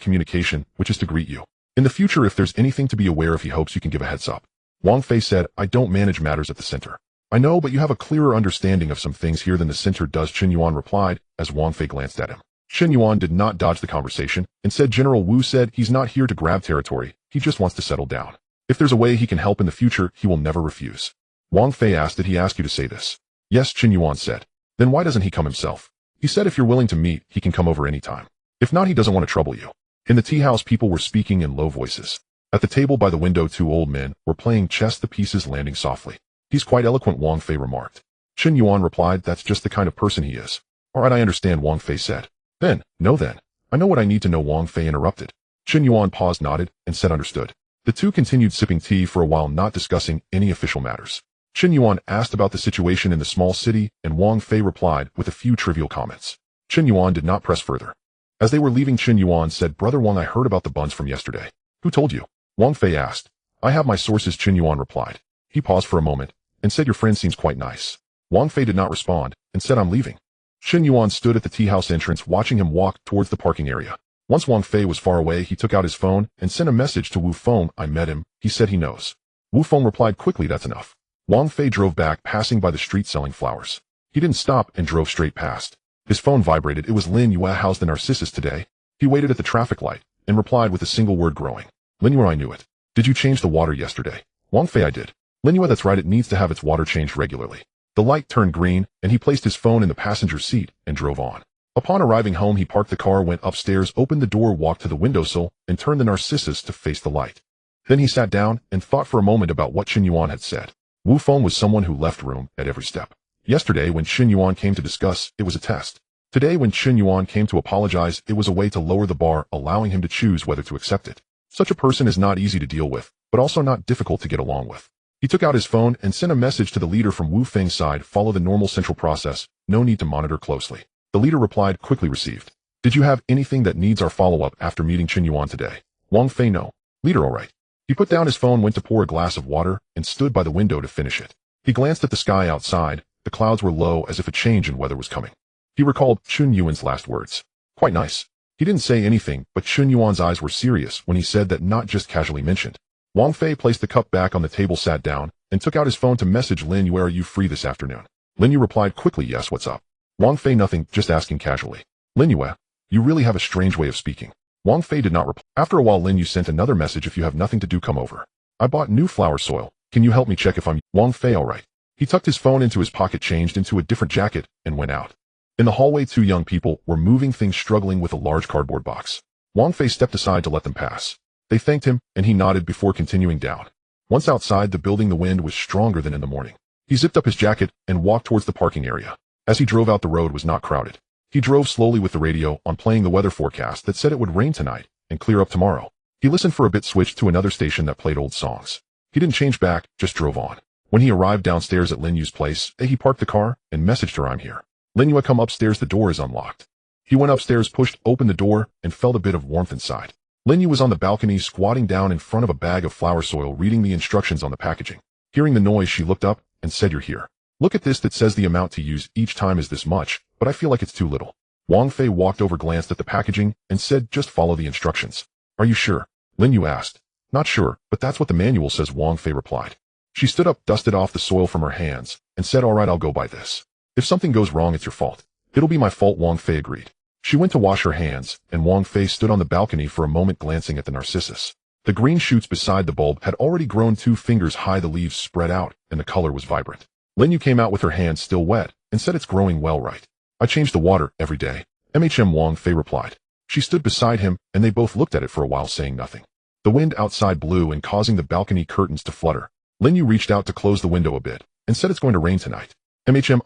communication, which is to greet you. In the future, if there's anything to be aware of, he hopes you can give a heads up. Wang Fei said, I don't manage matters at the center. I know, but you have a clearer understanding of some things here than the center does, Qin Yuan replied, as Wang Fei glanced at him. Qin Yuan did not dodge the conversation, and said General Wu said he's not here to grab territory, he just wants to settle down. If there's a way he can help in the future, he will never refuse. Wang Fei asked, did he ask you to say this? Yes, Qin Yuan said. Then why doesn't he come himself? He said if you're willing to meet, he can come over anytime. If not, he doesn't want to trouble you. In the tea house, people were speaking in low voices. At the table by the window, 2 old men were playing chess, the pieces landing softly. He's quite eloquent, Wang Fei remarked. Qin Yuan replied, that's just the kind of person he is. All right, I understand, Wang Fei said. Then, I know what I need to know, Wang Fei interrupted. Qin Yuan paused, nodded, and said understood. The two continued sipping tea for a while, not discussing any official matters. Qin Yuan asked about the situation in the small city, and Wang Fei replied with a few trivial comments. Qin Yuan did not press further. As they were leaving, Qin Yuan said, Brother Wang, I heard about the buns from yesterday. Who told you? Wang Fei asked. I have my sources, Qin Yuan replied. He paused for a moment, and said, your friend seems quite nice. Wang Fei did not respond, and said, I'm leaving. Qin Yuan stood at the tea house entrance, watching him walk towards the parking area. Once Wang Fei was far away, he took out his phone and sent a message to Wu Feng. I met him. He said he knows. Wu Feng replied quickly, that's enough. Wang Fei drove back, passing by the street selling flowers. He didn't stop and drove straight past. His phone vibrated. It was Lin Yue. How's the narcissus today? He waited at the traffic light and replied with a single word, growing. Lin Yue, I knew it. Did you change the water yesterday? Wang Fei, I did. Lin Yue, that's right, it needs to have its water changed regularly. The light turned green, and he placed his phone in the passenger seat and drove on. Upon arriving home, he parked the car, went upstairs, opened the door, walked to the windowsill, and turned the narcissus to face the light. Then he sat down and thought for a moment about what Qin Yuan had said. Wu Feng was someone who left room at every step. Yesterday, when Qin Yuan came to discuss, it was a test. Today, when Qin Yuan came to apologize, it was a way to lower the bar, allowing him to choose whether to accept it. Such a person is not easy to deal with, but also not difficult to get along with. He took out his phone and sent a message to the leader from Wu Feng's side. Follow the normal central process. No need to monitor closely. The leader replied, quickly received. Did you have anything that needs our follow-up after meeting Qin Yuan today? Wang Fei, no. Leader, all right. He put down his phone, went to pour a glass of water, and stood by the window to finish it. He glanced at the sky outside. The clouds were low, as if a change in weather was coming. He recalled Qin Yuan's last words. Quite nice. He didn't say anything, but Chun Yuan's eyes were serious when he said that, not just casually mentioned. Wang Fei placed the cup back on the table, sat down, and took out his phone to message Lin Yu. Are you free this afternoon? Lin Yu replied quickly, yes, what's up? Wang Fei, nothing, just asking casually. Lin Yu, you really have a strange way of speaking. Wang Fei did not reply. After a while, Lin Yu sent another message, if you have nothing to do, come over. I bought new flower soil. Can you help me check if I'm... Wang Fei, alright. He tucked his phone into his pocket, changed into a different jacket, and went out. In the hallway, two young people were moving things, struggling with a large cardboard box. Wang Fei stepped aside to let them pass. They thanked him, and he nodded before continuing down. Once outside the building, the wind was stronger than in the morning. He zipped up his jacket and walked towards the parking area. As he drove out, the road was not crowded. He drove slowly with the radio on, playing the weather forecast that said it would rain tonight and clear up tomorrow. He listened for a bit, switched to another station that played old songs. He didn't change back, just drove on. When he arrived downstairs at Lin Yu's place, he parked the car and messaged her, I'm here. Lin Yu, come upstairs, the door is unlocked. He went upstairs, pushed open the door, and felt a bit of warmth inside. Lin Yu was on the balcony, squatting down in front of a bag of flower soil, reading the instructions on the packaging. Hearing the noise, she looked up and said, you're here. Look at this, that says the amount to use each time is this much, but I feel like it's too little. Wang Fei walked over, glanced at the packaging, and said, just follow the instructions. Are you sure? Lin Yu asked. Not sure, but that's what the manual says, Wang Fei replied. She stood up, dusted off the soil from her hands, and said, alright, I'll go by this. If something goes wrong, it's your fault. It'll be my fault, Wang Fei agreed. She went to wash her hands, and Wang Fei stood on the balcony for a moment, glancing at the narcissus. The green shoots beside the bulb had already grown 2 fingers high, the leaves spread out, and the color was vibrant. Lin Yu came out with her hands still wet, and said, it's growing well, right? I change the water every day. Wang Fei replied. She stood beside him, and they both looked at it for a while, saying nothing. The wind outside blew and causing the balcony curtains to flutter. Lin Yu reached out to close the window a bit, and said, it's going to rain tonight.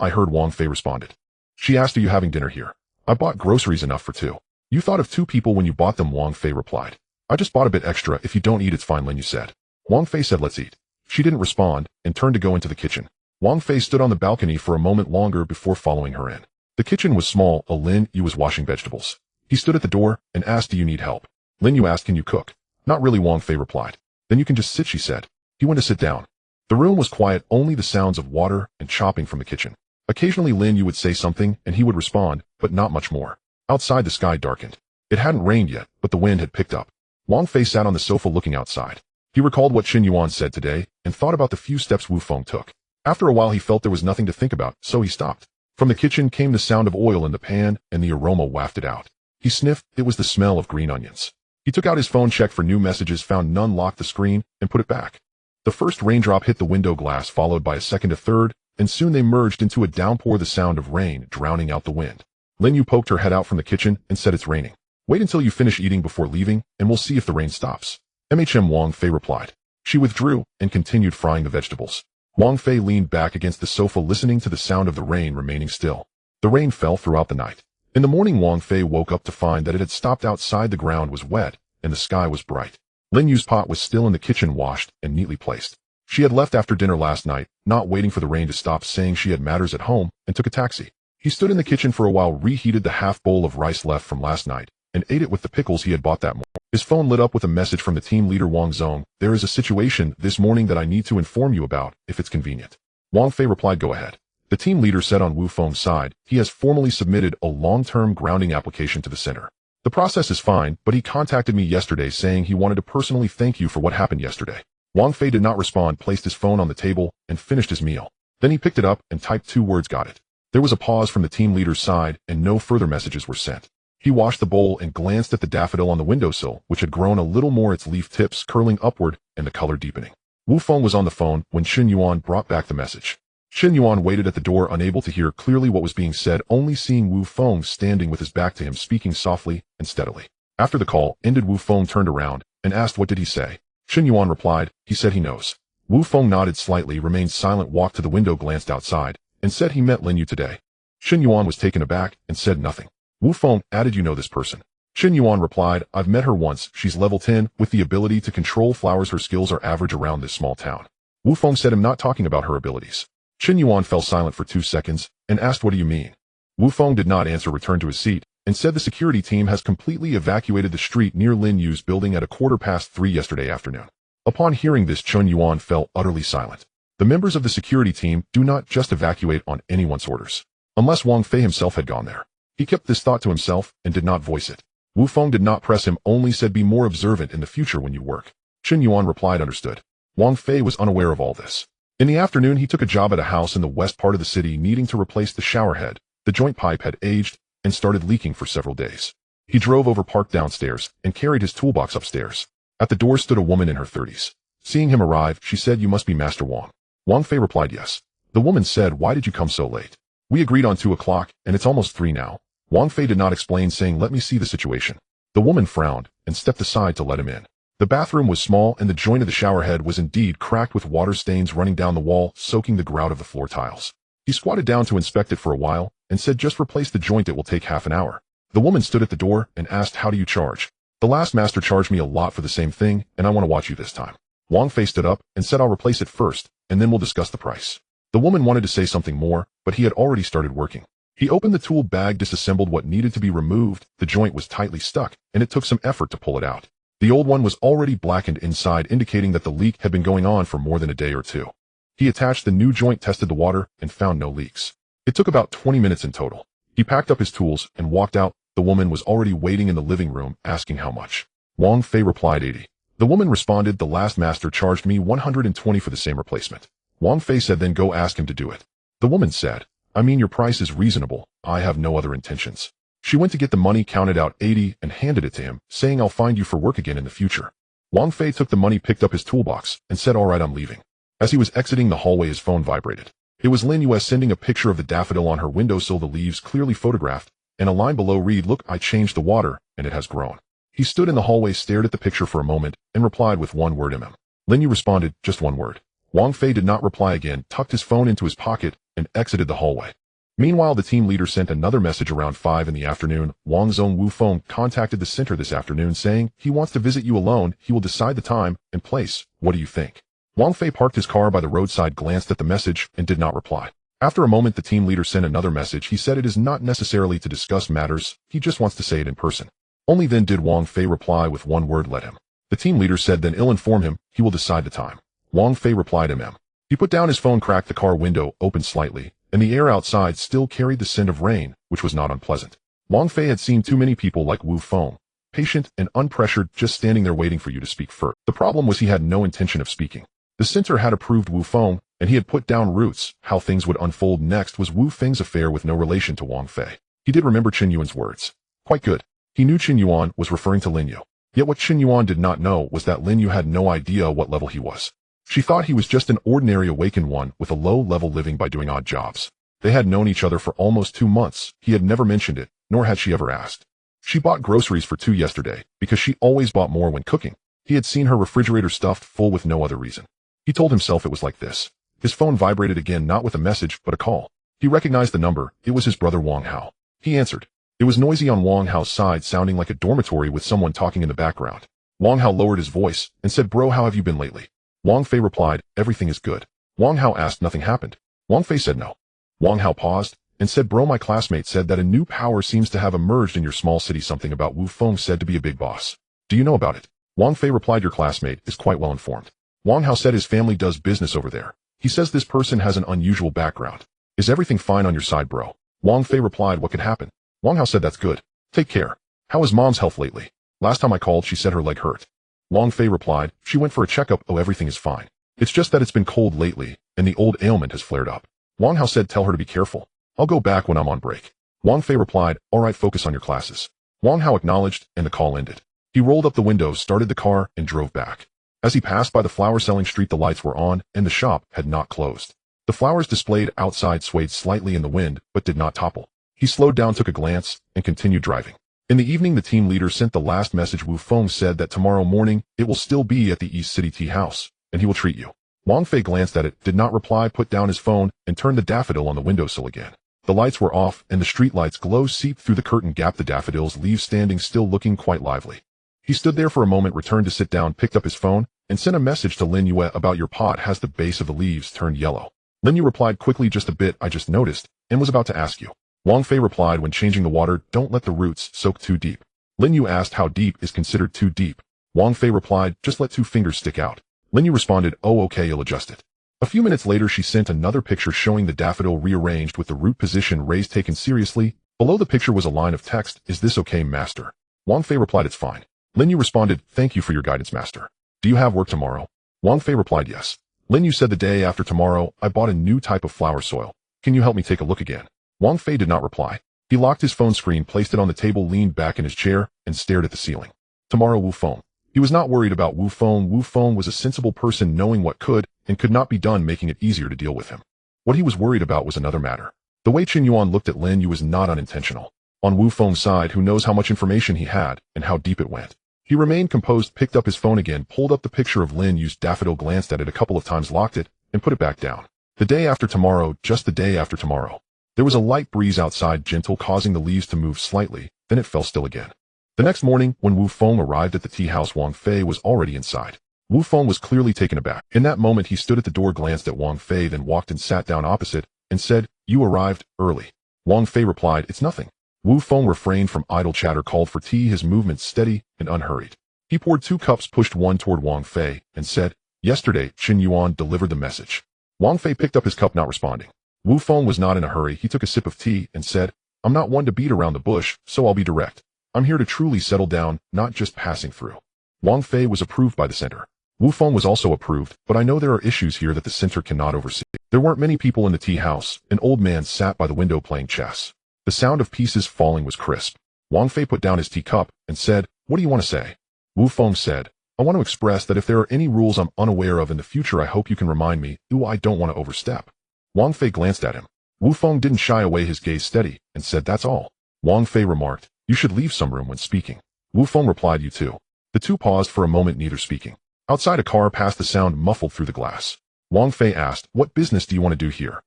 I heard, Wang Fei responded. She asked, are you having dinner here? I bought groceries enough for 2. You thought of 2 people when you bought them, Wang Fei replied. I just bought a bit extra. If you don't eat, it's fine, Lin Yu said. Wang Fei said, let's eat. She didn't respond, and turned to go into the kitchen. Wang Fei stood on the balcony for a moment longer before following her in. The kitchen was small. Lin Yu was washing vegetables. He stood at the door and asked, do you need help? Lin Yu asked, can you cook? Not really, Wang Fei replied. Then you can just sit, she said. He went to sit down. The room was quiet, only the sounds of water and chopping from the kitchen. Occasionally Lin Yu would say something and he would respond, but not much more. Outside the sky darkened. It hadn't rained yet, but the wind had picked up. Wang Fei sat on the sofa looking outside. He recalled what Chun Yuan said today and thought about the few steps Wu Feng took. After a while he felt there was nothing to think about, so he stopped. From the kitchen came the sound of oil in the pan and the aroma wafted out. He sniffed. It was the smell of green onions. He took out his phone, checked for new messages, found none, locked the screen, and put it back. The first raindrop hit the window glass, followed by a second, a third, and soon they merged into a downpour, the sound of rain drowning out the wind. Lin Yu poked her head out from the kitchen and said, it's raining. Wait until you finish eating before leaving, and we'll see if the rain stops. Wang Fei replied. She withdrew and continued frying the vegetables. Wang Fei leaned back against the sofa, listening to the sound of the rain remaining still. The rain fell throughout the night. In the morning, Wang Fei woke up to find that it had stopped. Outside the ground was wet, and the sky was bright. Lin Yu's pot was still in the kitchen, washed and neatly placed. She had left after dinner last night, not waiting for the rain to stop, saying she had matters at home, and took a taxi. He stood in the kitchen for a while, reheated the half bowl of rice left from last night, and ate it with the pickles he had bought that morning. His phone lit up with a message from the team leader Wang Zong. There is a situation this morning that I need to inform you about, if it's convenient. Wang Fei replied, go ahead. The team leader said on Wu Feng's side, he has formally submitted a long-term grounding application to the center. The process is fine, but he contacted me yesterday saying he wanted to personally thank you for what happened yesterday. Wang Fei did not respond, placed his phone on the table, and finished his meal. Then he picked it up and typed 2 words, got it. There was a pause from the team leader's side, and no further messages were sent. He washed the bowl and glanced at the daffodil on the windowsill, which had grown a little more, its leaf tips curling upward and the color deepening. Wu Feng was on the phone when Chun Yuan brought back the message. Chun Yuan waited at the door, unable to hear clearly what was being said, only seeing Wu Feng standing with his back to him, speaking softly and steadily. After the call ended, Wu Feng turned around and asked, what did he say? Chun Yuan replied, he said he knows. Wu Feng nodded slightly, remained silent, walked to the window, glanced outside, and said he met Lin Yu today. Chun Yuan was taken aback and said nothing. Wu Feng added, you know this person? Chun Yuan replied, I've met her once. She's level 10 with the ability to control flowers. Her skills are average around this small town. Wu Feng said, I'm not talking about her abilities. Chun Yuan fell silent for 2 seconds and asked, what do you mean? Wu Feng did not answer, returned to his seat, and said the security team has completely evacuated the street near Lin Yu's building at 3:15 yesterday afternoon. Upon hearing this, Chun Yuan fell utterly silent. The members of the security team do not just evacuate on anyone's orders. Unless Wang Fei himself had gone there. He kept this thought to himself and did not voice it. Wu Feng did not press him, only said be more observant in the future when you work. Qin Yuan replied understood. Wang Fei was unaware of all this. In the afternoon he took a job at a house in the west part of the city needing to replace the shower head. The joint pipe had aged and started leaking for several days. He drove over, parked downstairs, and carried his toolbox upstairs. At the door stood a woman in her 30s. Seeing him arrive, she said, "You must be Master Wang." Wang Fei replied yes. The woman said, "Why did you come so late? We agreed on 2 o'clock, and it's almost 3 now." Wang Fei did not explain, saying, "Let me see the situation." The woman frowned and stepped aside to let him in. The bathroom was small, and the joint of the shower head was indeed cracked with water stains running down the wall, soaking the grout of the floor tiles. He squatted down to inspect it for a while, and said, "Just replace the joint, it will take half an hour." The woman stood at the door and asked, "How do you charge?" "The last master charged me a lot for the same thing, and I want to watch you this time." Wang Fei stood up and said, "I'll replace it first, and then we'll discuss the price." The woman wanted to say something more, but he had already started working. He opened the tool bag, disassembled what needed to be removed. The joint was tightly stuck, and it took some effort to pull it out. The old one was already blackened inside, indicating that the leak had been going on for more than a day or 2. He attached the new joint, tested the water, and found no leaks. It took about 20 minutes in total. He packed up his tools and walked out. The woman was already waiting in the living room, asking how much. Wang Fei replied 80. The woman responded, "The last master charged me 120 for the same replacement." Wang Fei said, "Then go ask him to do it." The woman said, "I mean, your price is reasonable. I have no other intentions." She went to get the money, counted out 80, and handed it to him, saying, "I'll find you for work again in the future." Wang Fei took the money, picked up his toolbox, and said, "All right, I'm leaving." As he was exiting the hallway, his phone vibrated. It was Lin Yue sending a picture of the daffodil on her windowsill, the leaves clearly photographed, and a line below read, "Look, I changed the water, and it has grown." He stood in the hallway, stared at the picture for a moment, and replied with one word, "Mm." Lin Yue responded, "Just one word." Wang Fei did not reply again, tucked his phone into his pocket, and exited the hallway. Meanwhile, the team leader sent another message around 5 in the afternoon. Wang's own Wu Feng contacted the center this afternoon, saying he wants to visit you alone. He will decide the time and place. What do you think? Wang Fei parked his car by the roadside, glanced at the message, and did not reply. After a moment, the team leader sent another message. He said it is not necessarily to discuss matters. He just wants to say it in person. Only then did Wang Fei reply with one word, "Let him." The team leader said, "Then I'll inform him. He will decide the time." Wang Fei replied, "Mm." He put down his phone, cracked the car window, opened slightly, and the air outside still carried the scent of rain, which was not unpleasant. Wang Fei had seen too many people like Wu Feng, patient and unpressured, just standing there waiting for you to speak first. The problem was he had no intention of speaking. The center had approved Wu Feng, and he had put down roots. How things would unfold next was Wu Feng's affair with no relation to Wang Fei. He did remember Qin Yuan's words. Quite good. He knew Qin Yuan was referring to Lin Yue. Yet what Qin Yuan did not know was that Lin Yue had no idea what level he was. She thought he was just an ordinary awakened one with a low-level living by doing odd jobs. They had known each other for almost 2 months. He had never mentioned it, nor had she ever asked. She bought groceries for 2 yesterday, because she always bought more when cooking. He had seen her refrigerator stuffed full with no other reason. He told himself it was like this. His phone vibrated again, not with a message, but a call. He recognized the number. It was his brother Wang Hao. He answered. It was noisy on Wang Hao's side, sounding like a dormitory with someone talking in the background. Wang Hao lowered his voice and said, "Bro, how have you been lately?" Wang Fei replied, "Everything is good." Wang Hao asked, "Nothing happened?" Wang Fei said no. Wang Hao paused and said, "Bro, my classmate said that a new power seems to have emerged in your small city, something about Wu Feng said to be a big boss. Do you know about it?" Wang Fei replied, "Your classmate is quite well informed." Wang Hao said his family does business over there. He says this person has an unusual background. Is everything fine on your side, bro? Wang Fei replied, "What could happen?" Wang Hao said, "That's good. Take care. How is mom's health lately? Last time I called, she said her leg hurt." Wang Fei replied, "She went for a checkup. Oh, everything is fine. It's just that it's been cold lately, and the old ailment has flared up." Wang Hao said, "Tell her to be careful. I'll go back when I'm on break." Wang Fei replied, "All right, focus on your classes." Wang Hao acknowledged, and the call ended. He rolled up the windows, started the car, and drove back. As he passed by the flower-selling street, the lights were on, and the shop had not closed. The flowers displayed outside swayed slightly in the wind, but did not topple. He slowed down, took a glance, and continued driving. In the evening, the team leader sent the last message. Wu Feng said that tomorrow morning, it will still be at the East City Tea House, and he will treat you. Wang Fei glanced at it, did not reply, put down his phone, and turned the daffodil on the windowsill again. The lights were off, and the street lights' glow seeped through the curtain gap, the daffodil's leaves standing still, looking quite lively. He stood there for a moment, returned to sit down, picked up his phone, and sent a message to Lin Yue about your pot has the base of the leaves turned yellow. Lin Yue replied quickly, "Just a bit, I just noticed, and was about to ask you." Wang Fei replied, "When changing the water, don't let the roots soak too deep." Lin Yue asked how deep is considered too deep. Wang Fei replied, "Just let 2 fingers stick out." Lin Yue responded, "Oh, okay, you'll adjust it." A few minutes later, she sent another picture showing the daffodil rearranged with the root position raised, taken seriously, Below the picture was a line of text, "Is this okay, master?" Wang Fei replied, "It's fine." Lin Yu responded, "Thank you for your guidance, master. Do you have work tomorrow?" Wang Fei replied, "Yes." Lin Yu said, "The day after tomorrow, I bought a new type of flower soil. Can you help me take a look again?" Wang Fei did not reply. He locked his phone screen, placed it on the table, leaned back in his chair, and stared at the ceiling. Tomorrow, Wu Feng. He was not worried about Wu Feng. Wu Feng was a sensible person, knowing what could and could not be done, making it easier to deal with him. What he was worried about was another matter. The way Qin Yuan looked at Lin Yu was not unintentional. On Wu Feng's side, who knows how much information he had and how deep it went. He remained composed, picked up his phone again, pulled up the picture of Lin Yu's daffodil, glanced at it a couple of times, locked it, and put it back down. The day after tomorrow, just the day after tomorrow. There was a light breeze outside, gentle, causing the leaves to move slightly, then it fell still again. The next morning, when Wu Feng arrived at the tea house, Wang Fei was already inside. Wu Feng was clearly taken aback. In that moment, he stood at the door, glanced at Wang Fei, then walked and sat down opposite, and said, "You arrived early." Wang Fei replied, "It's nothing." Wu Feng refrained from idle chatter, called for tea, his movements steady and unhurried. He poured 2 cups, pushed one toward Wang Fei, and said, "Yesterday, Qin Yuan delivered the message." Wang Fei picked up his cup, not responding. Wu Feng was not in a hurry. He took a sip of tea and said, "I'm not one to beat around the bush, so I'll be direct. I'm here to truly settle down, not just passing through." Wang Fei was approved by the center. Wu Feng was also approved, but I know there are issues here that the center cannot oversee. There weren't many people in the tea house. An old man sat by the window playing chess. The sound of pieces falling was crisp. Wang Fei put down his teacup and said, "What do you want to say?" Wu Feng said, "I want to express that if there are any rules I'm unaware of in the future, I hope you can remind me. I don't want to overstep." Wang Fei glanced at him. Wu Feng didn't shy away, his gaze steady, and said, "That's all." Wang Fei remarked, "You should leave some room when speaking." Wu Feng replied, "You too." The two paused for a moment, neither speaking. Outside, a car passed, the sound muffled through the glass. Wang Fei asked, "What business do you want to do here?"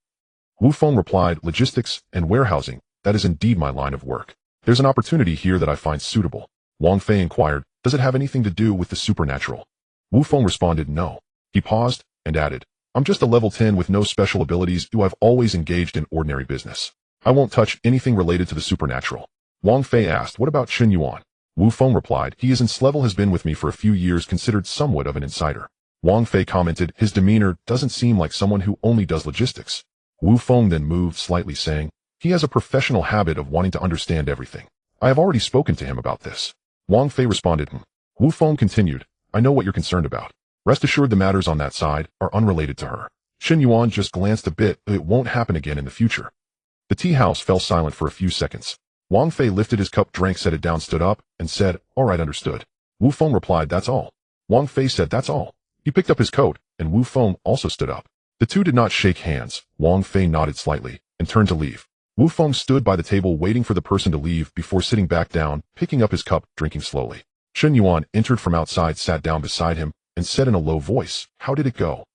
Wu Feng replied, "Logistics and warehousing. That is indeed my line of work. There's an opportunity here that I find suitable." Wang Fei inquired, "Does it have anything to do with the supernatural?" Wu Feng responded, "No." He paused and added, "I'm just a level 10 with no special abilities. I've always engaged in ordinary business. I won't touch anything related to the supernatural." Wang Fei asked, "What about Qin Yuan?" Wu Feng replied, "He is in level, has been with me for a few years, considered somewhat of an insider." Wang Fei commented, "His demeanor doesn't seem like someone who only does logistics." Wu Feng then moved slightly, saying, "He has a professional habit of wanting to understand everything. I have already spoken to him about this." Wang Fei responded, Wu Feng continued, "I know what you're concerned about. Rest assured the matters on that side are unrelated to her." Qin Yuan just glanced a bit. "It won't happen again in the future." The tea house fell silent for a few seconds. Wang Fei lifted his cup, drank, set it down, stood up, and said, "All right, understood." Wu Feng replied, "That's all." Wang Fei said, "That's all." He picked up his coat, and Wu Feng also stood up. The two did not shake hands. Wang Fei nodded slightly and turned to leave. Wu Feng stood by the table waiting for the person to leave before sitting back down, picking up his cup, drinking slowly. Qin Yuan entered from outside, sat down beside him, and said in a low voice, "How did it go?"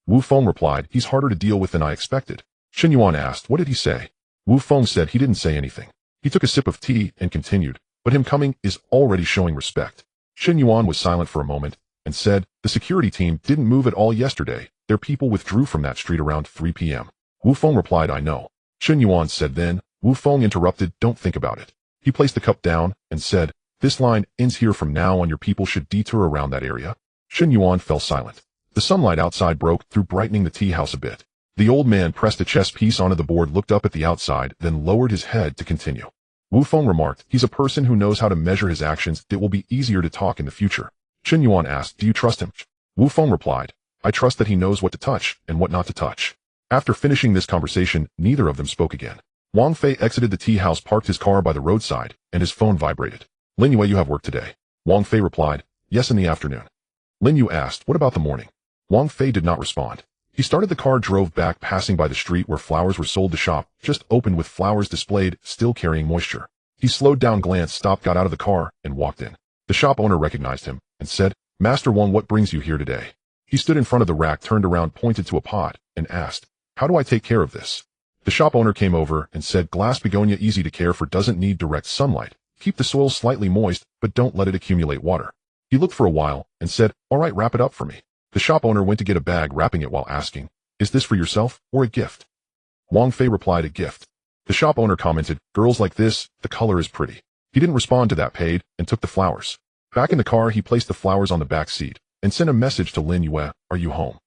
Wu Feng replied, "He's harder to deal with than I expected." Qin Yuan asked, "What did he say?" Wu Feng said he didn't say anything. He took a sip of tea and continued, "But him coming is already showing respect." Qin Yuan was silent for a moment and said, "The security team didn't move at all yesterday. Their people withdrew from that street around 3 p.m. Wu Feng replied, "I know." Qin Yuan said then. Wu Feng interrupted, "Don't think about it." He placed the cup down and said, "This line ends here. From now on, your people should detour around that area." Qin Yuan fell silent. The sunlight outside broke through, brightening the tea house a bit. The old man pressed a chess piece onto the board, looked up at the outside, then lowered his head to continue. Wu Feng remarked, "He's a person who knows how to measure his actions. It will be easier to talk in the future." Qin Yuan asked, "Do you trust him?" Wu Feng replied, "I trust that he knows what to touch and what not to touch." After finishing this conversation, neither of them spoke again. Wang Fei exited the tea house, parked his car by the roadside, and his phone vibrated. "Lin Yue, you have work today?" Wang Fei replied, "Yes, in the afternoon." Lin Yue asked, "What about the morning?" Wang Fei did not respond. He started the car, drove back, passing by the street where flowers were sold. The shop just opened with flowers displayed, still carrying moisture. He slowed down, glanced, stopped, got out of the car, and walked in. The shop owner recognized him and said, "Master Wang, what brings you here today?" He stood in front of the rack, turned around, pointed to a pot, and asked, "How do I take care of this?" The shop owner came over and said, "Glass begonia, easy to care for, doesn't need direct sunlight. Keep the soil slightly moist, but don't let it accumulate water." He looked for a while and said, "All right, wrap it up for me." The shop owner went to get a bag, wrapping it while asking, "Is this for yourself or a gift?" Wang Fei replied, "A gift." The shop owner commented, "Girls like this, the color is pretty." He didn't respond to that, paid, and took the flowers. Back in the car, he placed the flowers on the back seat and sent a message to Lin Yue, "Are you home?"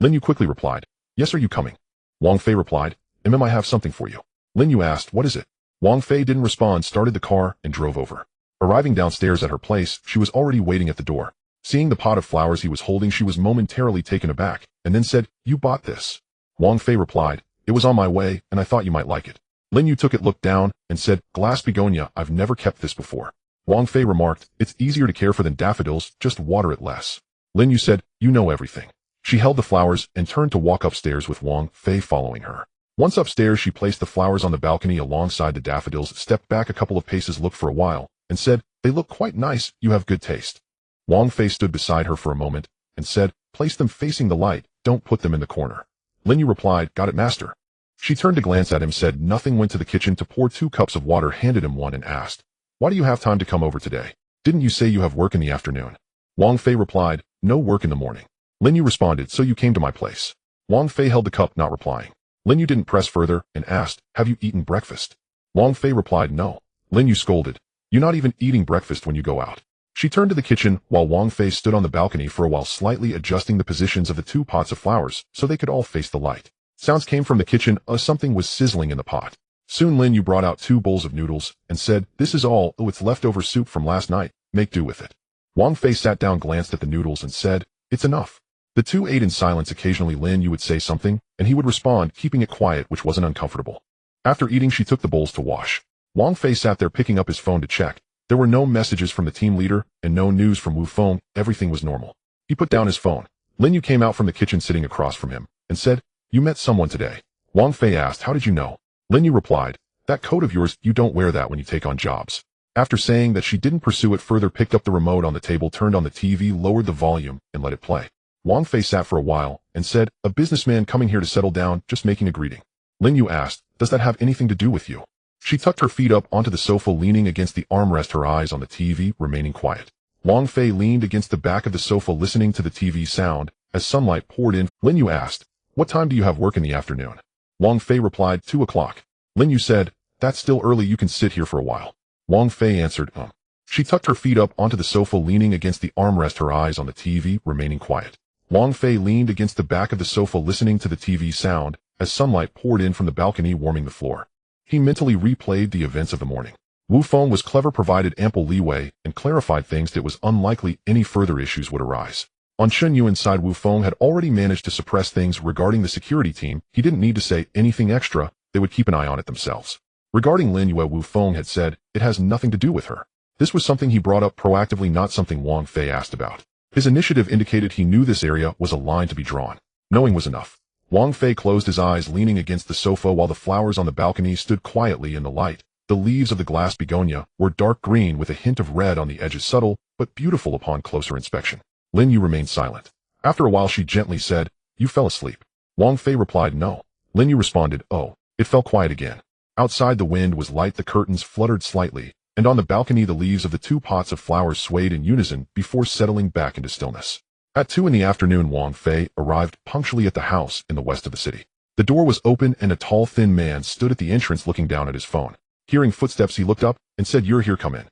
Lin Yue quickly replied, "Yes, are you coming?" Wang Fei replied, "I have something for you." Lin Yue asked, "What is it?" Wang Fei didn't respond, started the car, and drove over. Arriving downstairs at her place, she was already waiting at the door. Seeing the pot of flowers he was holding, she was momentarily taken aback, and then said, "You bought this?" Wang Fei replied, "It was on my way, and I thought you might like it." Lin Yu took it, looked down, and said, "Glass begonia, I've never kept this before." Wang Fei remarked, "It's easier to care for than daffodils, just water it less." Lin Yu said, "You know everything." She held the flowers and turned to walk upstairs with Wang Fei following her. Once upstairs, she placed the flowers on the balcony alongside the daffodils, stepped back a couple of paces, looked for a while, and said, "They look quite nice, you have good taste." Wang Fei stood beside her for a moment and said, "Place them facing the light, don't put them in the corner." Lin Yu replied, "Got it, master." She turned to glance at him, said nothing, went to the kitchen to pour 2 cups of water, handed him one, and asked, "Why do you have time to come over today? Didn't you say you have work in the afternoon?" Wang Fei replied, "No work in the morning." Lin Yu responded, "So you came to my place?" Wang Fei held the cup, not replying. Lin Yu didn't press further and asked, "Have you eaten breakfast?" Wang Fei replied, "No." Lin Yu scolded, "You're not even eating breakfast when you go out." She turned to the kitchen while Wang Fei stood on the balcony for a while, slightly adjusting the positions of the 2 pots of flowers so they could all face the light. Sounds came from the kitchen as something was sizzling in the pot. Soon Lin Yu brought out 2 bowls of noodles and said, "This is all, it's leftover soup from last night, make do with it." Wang Fei sat down, glanced at the noodles, and said, "It's enough." The 2 ate in silence. Occasionally Lin Yu would say something, and he would respond, keeping it quiet, which wasn't uncomfortable. After eating, she took the bowls to wash. Wang Fei sat there picking up his phone to check. There were no messages from the team leader and no news from Wu Feng. Everything was normal. He put down his phone. Lin Yu came out from the kitchen, sitting across from him, and said, "You met someone today?" Wang Fei asked, "How did you know?" Lin Yu replied, "That coat of yours, you don't wear that when you take on jobs." After saying that, she didn't pursue it further, picked up the remote on the table, turned on the TV, lowered the volume, and let it play. Wang Fei sat for a while and said, "A businessman coming here to settle down, just making a greeting." Lin Yu asked, "Does that have anything to do with you?" She tucked her feet up onto the sofa, leaning against the armrest, her eyes on the TV, remaining quiet. Wang Fei leaned against the back of the sofa, listening to the TV sound as sunlight poured in. Lin Yu asked, "What time do you have work in the afternoon?" Wang Fei replied, 2 o'clock. Lin Yu said, "That's still early, you can sit here for a while." Wang Fei answered, She tucked her feet up onto the sofa, leaning against the armrest, her eyes on the TV, remaining quiet. Wang Fei leaned against the back of the sofa, listening to the TV sound as sunlight poured in from the balcony, warming the floor. He mentally replayed the events of the morning. Wu Feng was clever, provided ample leeway, and clarified things that it was unlikely any further issues would arise. On Chen Yuan's side, Wu Feng had already managed to suppress things regarding the security team. He didn't need to say anything extra, they would keep an eye on it themselves. Regarding Lin Yue, Wu Feng had said, it has nothing to do with her. This was something he brought up proactively, not something Wang Fei asked about. His initiative indicated he knew this area was a line to be drawn. Knowing was enough. Wang Fei closed his eyes, leaning against the sofa while the flowers on the balcony stood quietly in the light. The leaves of the glass begonia were dark green with a hint of red on the edges, subtle but beautiful upon closer inspection. Lin Yu remained silent. After a while she gently said, "You fell asleep." Wang Fei replied, "No." Lin Yu responded, "Oh." It fell quiet again. Outside the wind was light, the curtains fluttered slightly, and on the balcony the leaves of the 2 pots of flowers swayed in unison before settling back into stillness. At 2 in the afternoon, Wang Fei arrived punctually at the house in the west of the city. The door was open and a tall, thin man stood at the entrance looking down at his phone. Hearing footsteps, he looked up and said, "You're here, come in."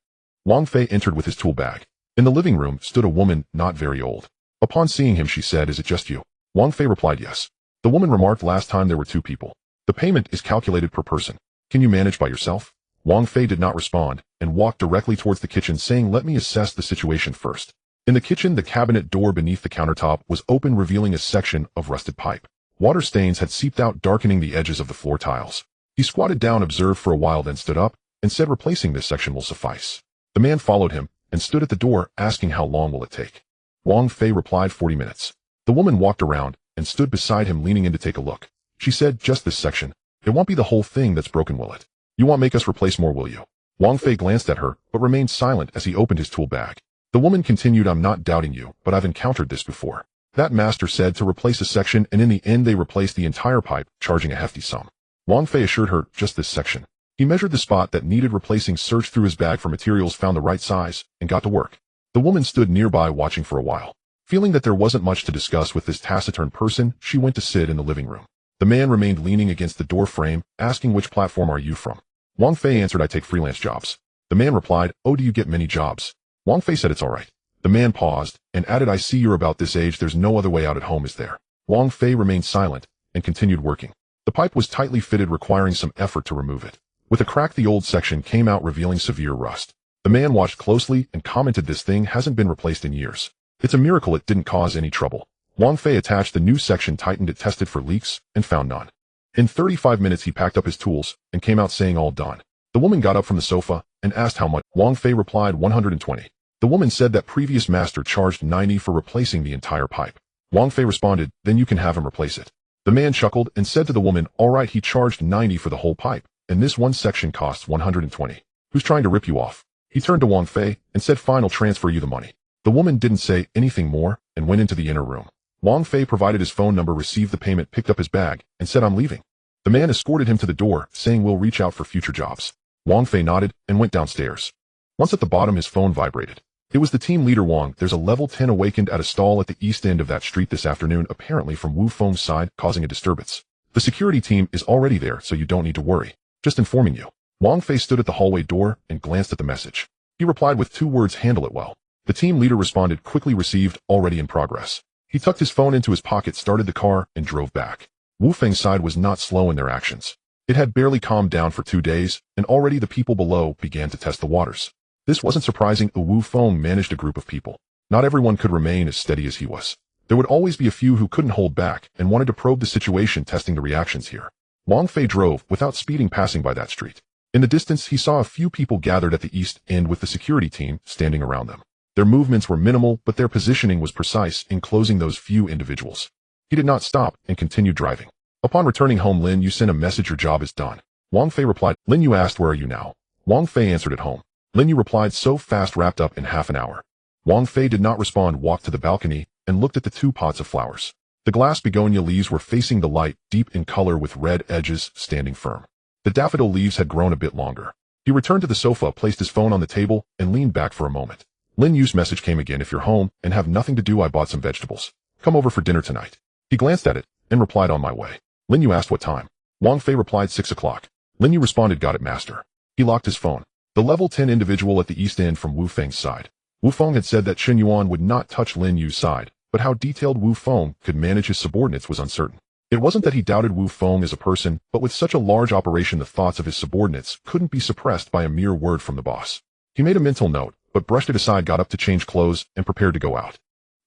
Wang Fei entered with his tool bag. In the living room stood a woman not very old. Upon seeing him, she said, "Is it just you?" Wang Fei replied, "Yes." The woman remarked, "Last time there were 2 people. The payment is calculated per person. Can you manage by yourself?" Wang Fei did not respond and walked directly towards the kitchen, saying, "Let me assess the situation first." In the kitchen, the cabinet door beneath the countertop was open, revealing a section of rusted pipe. Water stains had seeped out, darkening the edges of the floor tiles. He squatted down, observed for a while, then stood up and said, "Replacing this section will suffice." The man followed him and stood at the door, asking, "How long will it take?" Wang Fei replied, 40 minutes. The woman walked around and stood beside him, leaning in to take a look. She said, "Just this section. It won't be the whole thing that's broken, will it? You won't make us replace more, will you?" Wang Fei glanced at her, but remained silent as he opened his tool bag. The woman continued, "I'm not doubting you, but I've encountered this before. That master said to replace a section, and in the end they replaced the entire pipe, charging a hefty sum." Wang Fei assured her, "Just this section." He measured the spot that needed replacing, searched through his bag for materials, found the right size, and got to work. The woman stood nearby watching for a while. Feeling that there wasn't much to discuss with this taciturn person, she went to sit in the living room. The man remained leaning against the door frame, asking, "Which platform are you from?" Wang Fei answered, "I take freelance jobs." The man replied, "Oh, do you get many jobs?" Wang Fei said, "It's all right." The man paused and added, "I see you're about this age. There's no other way out at home, is there?" Wang Fei remained silent and continued working. The pipe was tightly fitted, requiring some effort to remove it. With a crack, the old section came out, revealing severe rust. The man watched closely and commented, "This thing hasn't been replaced in years. It's a miracle it didn't cause any trouble." Wang Fei attached the new section, tightened it, tested for leaks, and found none. In 35 minutes he packed up his tools and came out saying, "All done." The woman got up from the sofa and asked how much. Wang Fei replied, 120. The woman said that previous master charged 90 for replacing the entire pipe. Wang Fei responded, "Then you can have him replace it." The man chuckled and said to the woman, "All right, he charged 90 for the whole pipe, and this one section costs 120. Who's trying to rip you off?" He turned to Wang Fei and said, "Fine, I'll transfer you the money." The woman didn't say anything more and went into the inner room. Wang Fei provided his phone number, received the payment, picked up his bag, and said, "I'm leaving." The man escorted him to the door, saying, "We'll reach out for future jobs." Wang Fei nodded and went downstairs. Once at the bottom, his phone vibrated. It was the team leader Wang. "There's a level 10 awakened at a stall at the east end of that street this afternoon, apparently from Wu Feng's side, causing a disturbance. The security team is already there, so you don't need to worry. Just informing you." Wang Fei stood at the hallway door and glanced at the message. He replied with 2 words, "Handle it well." The team leader responded, "Quickly received, already in progress." He tucked his phone into his pocket, started the car, and drove back. Wu Feng's side was not slow in their actions. It had barely calmed down for 2 days, and already the people below began to test the waters. This wasn't surprising. Wu Feng managed a group of people. Not everyone could remain as steady as he was. There would always be a few who couldn't hold back and wanted to probe the situation, testing the reactions here. Wang Fei drove without speeding, passing by that street. In the distance, he saw a few people gathered at the east end with the security team standing around them. Their movements were minimal, but their positioning was precise, enclosing those few individuals. He did not stop and continued driving. Upon returning home, "Lin, you sent a message, your job is done." Wang Fei replied. "Lin, you asked, where are you now?" Wang Fei answered, "At home." Lin Yu replied, "So fast, wrapped up in half an hour." Wang Fei did not respond, walked to the balcony, and looked at the 2 pots of flowers. The glass begonia leaves were facing the light, deep in color with red edges, standing firm. The daffodil leaves had grown a bit longer. He returned to the sofa, placed his phone on the table, and leaned back for a moment. Lin Yu's message came again. "If you're home and have nothing to do, I bought some vegetables. Come over for dinner tonight." He glanced at it and replied, "On my way." Lin Yu asked what time. Wang Fei replied, 6 o'clock. Lin Yu responded, "Got it, master." He locked his phone. The level 10 individual at the east end from Wu Feng's side. Wu Feng had said that Chen Yuan would not touch Lin Yu's side, but how detailed Wu Feng could manage his subordinates was uncertain. It wasn't that he doubted Wu Feng as a person, but with such a large operation, the thoughts of his subordinates couldn't be suppressed by a mere word from the boss. He made a mental note, but brushed it aside, got up to change clothes, and prepared to go out.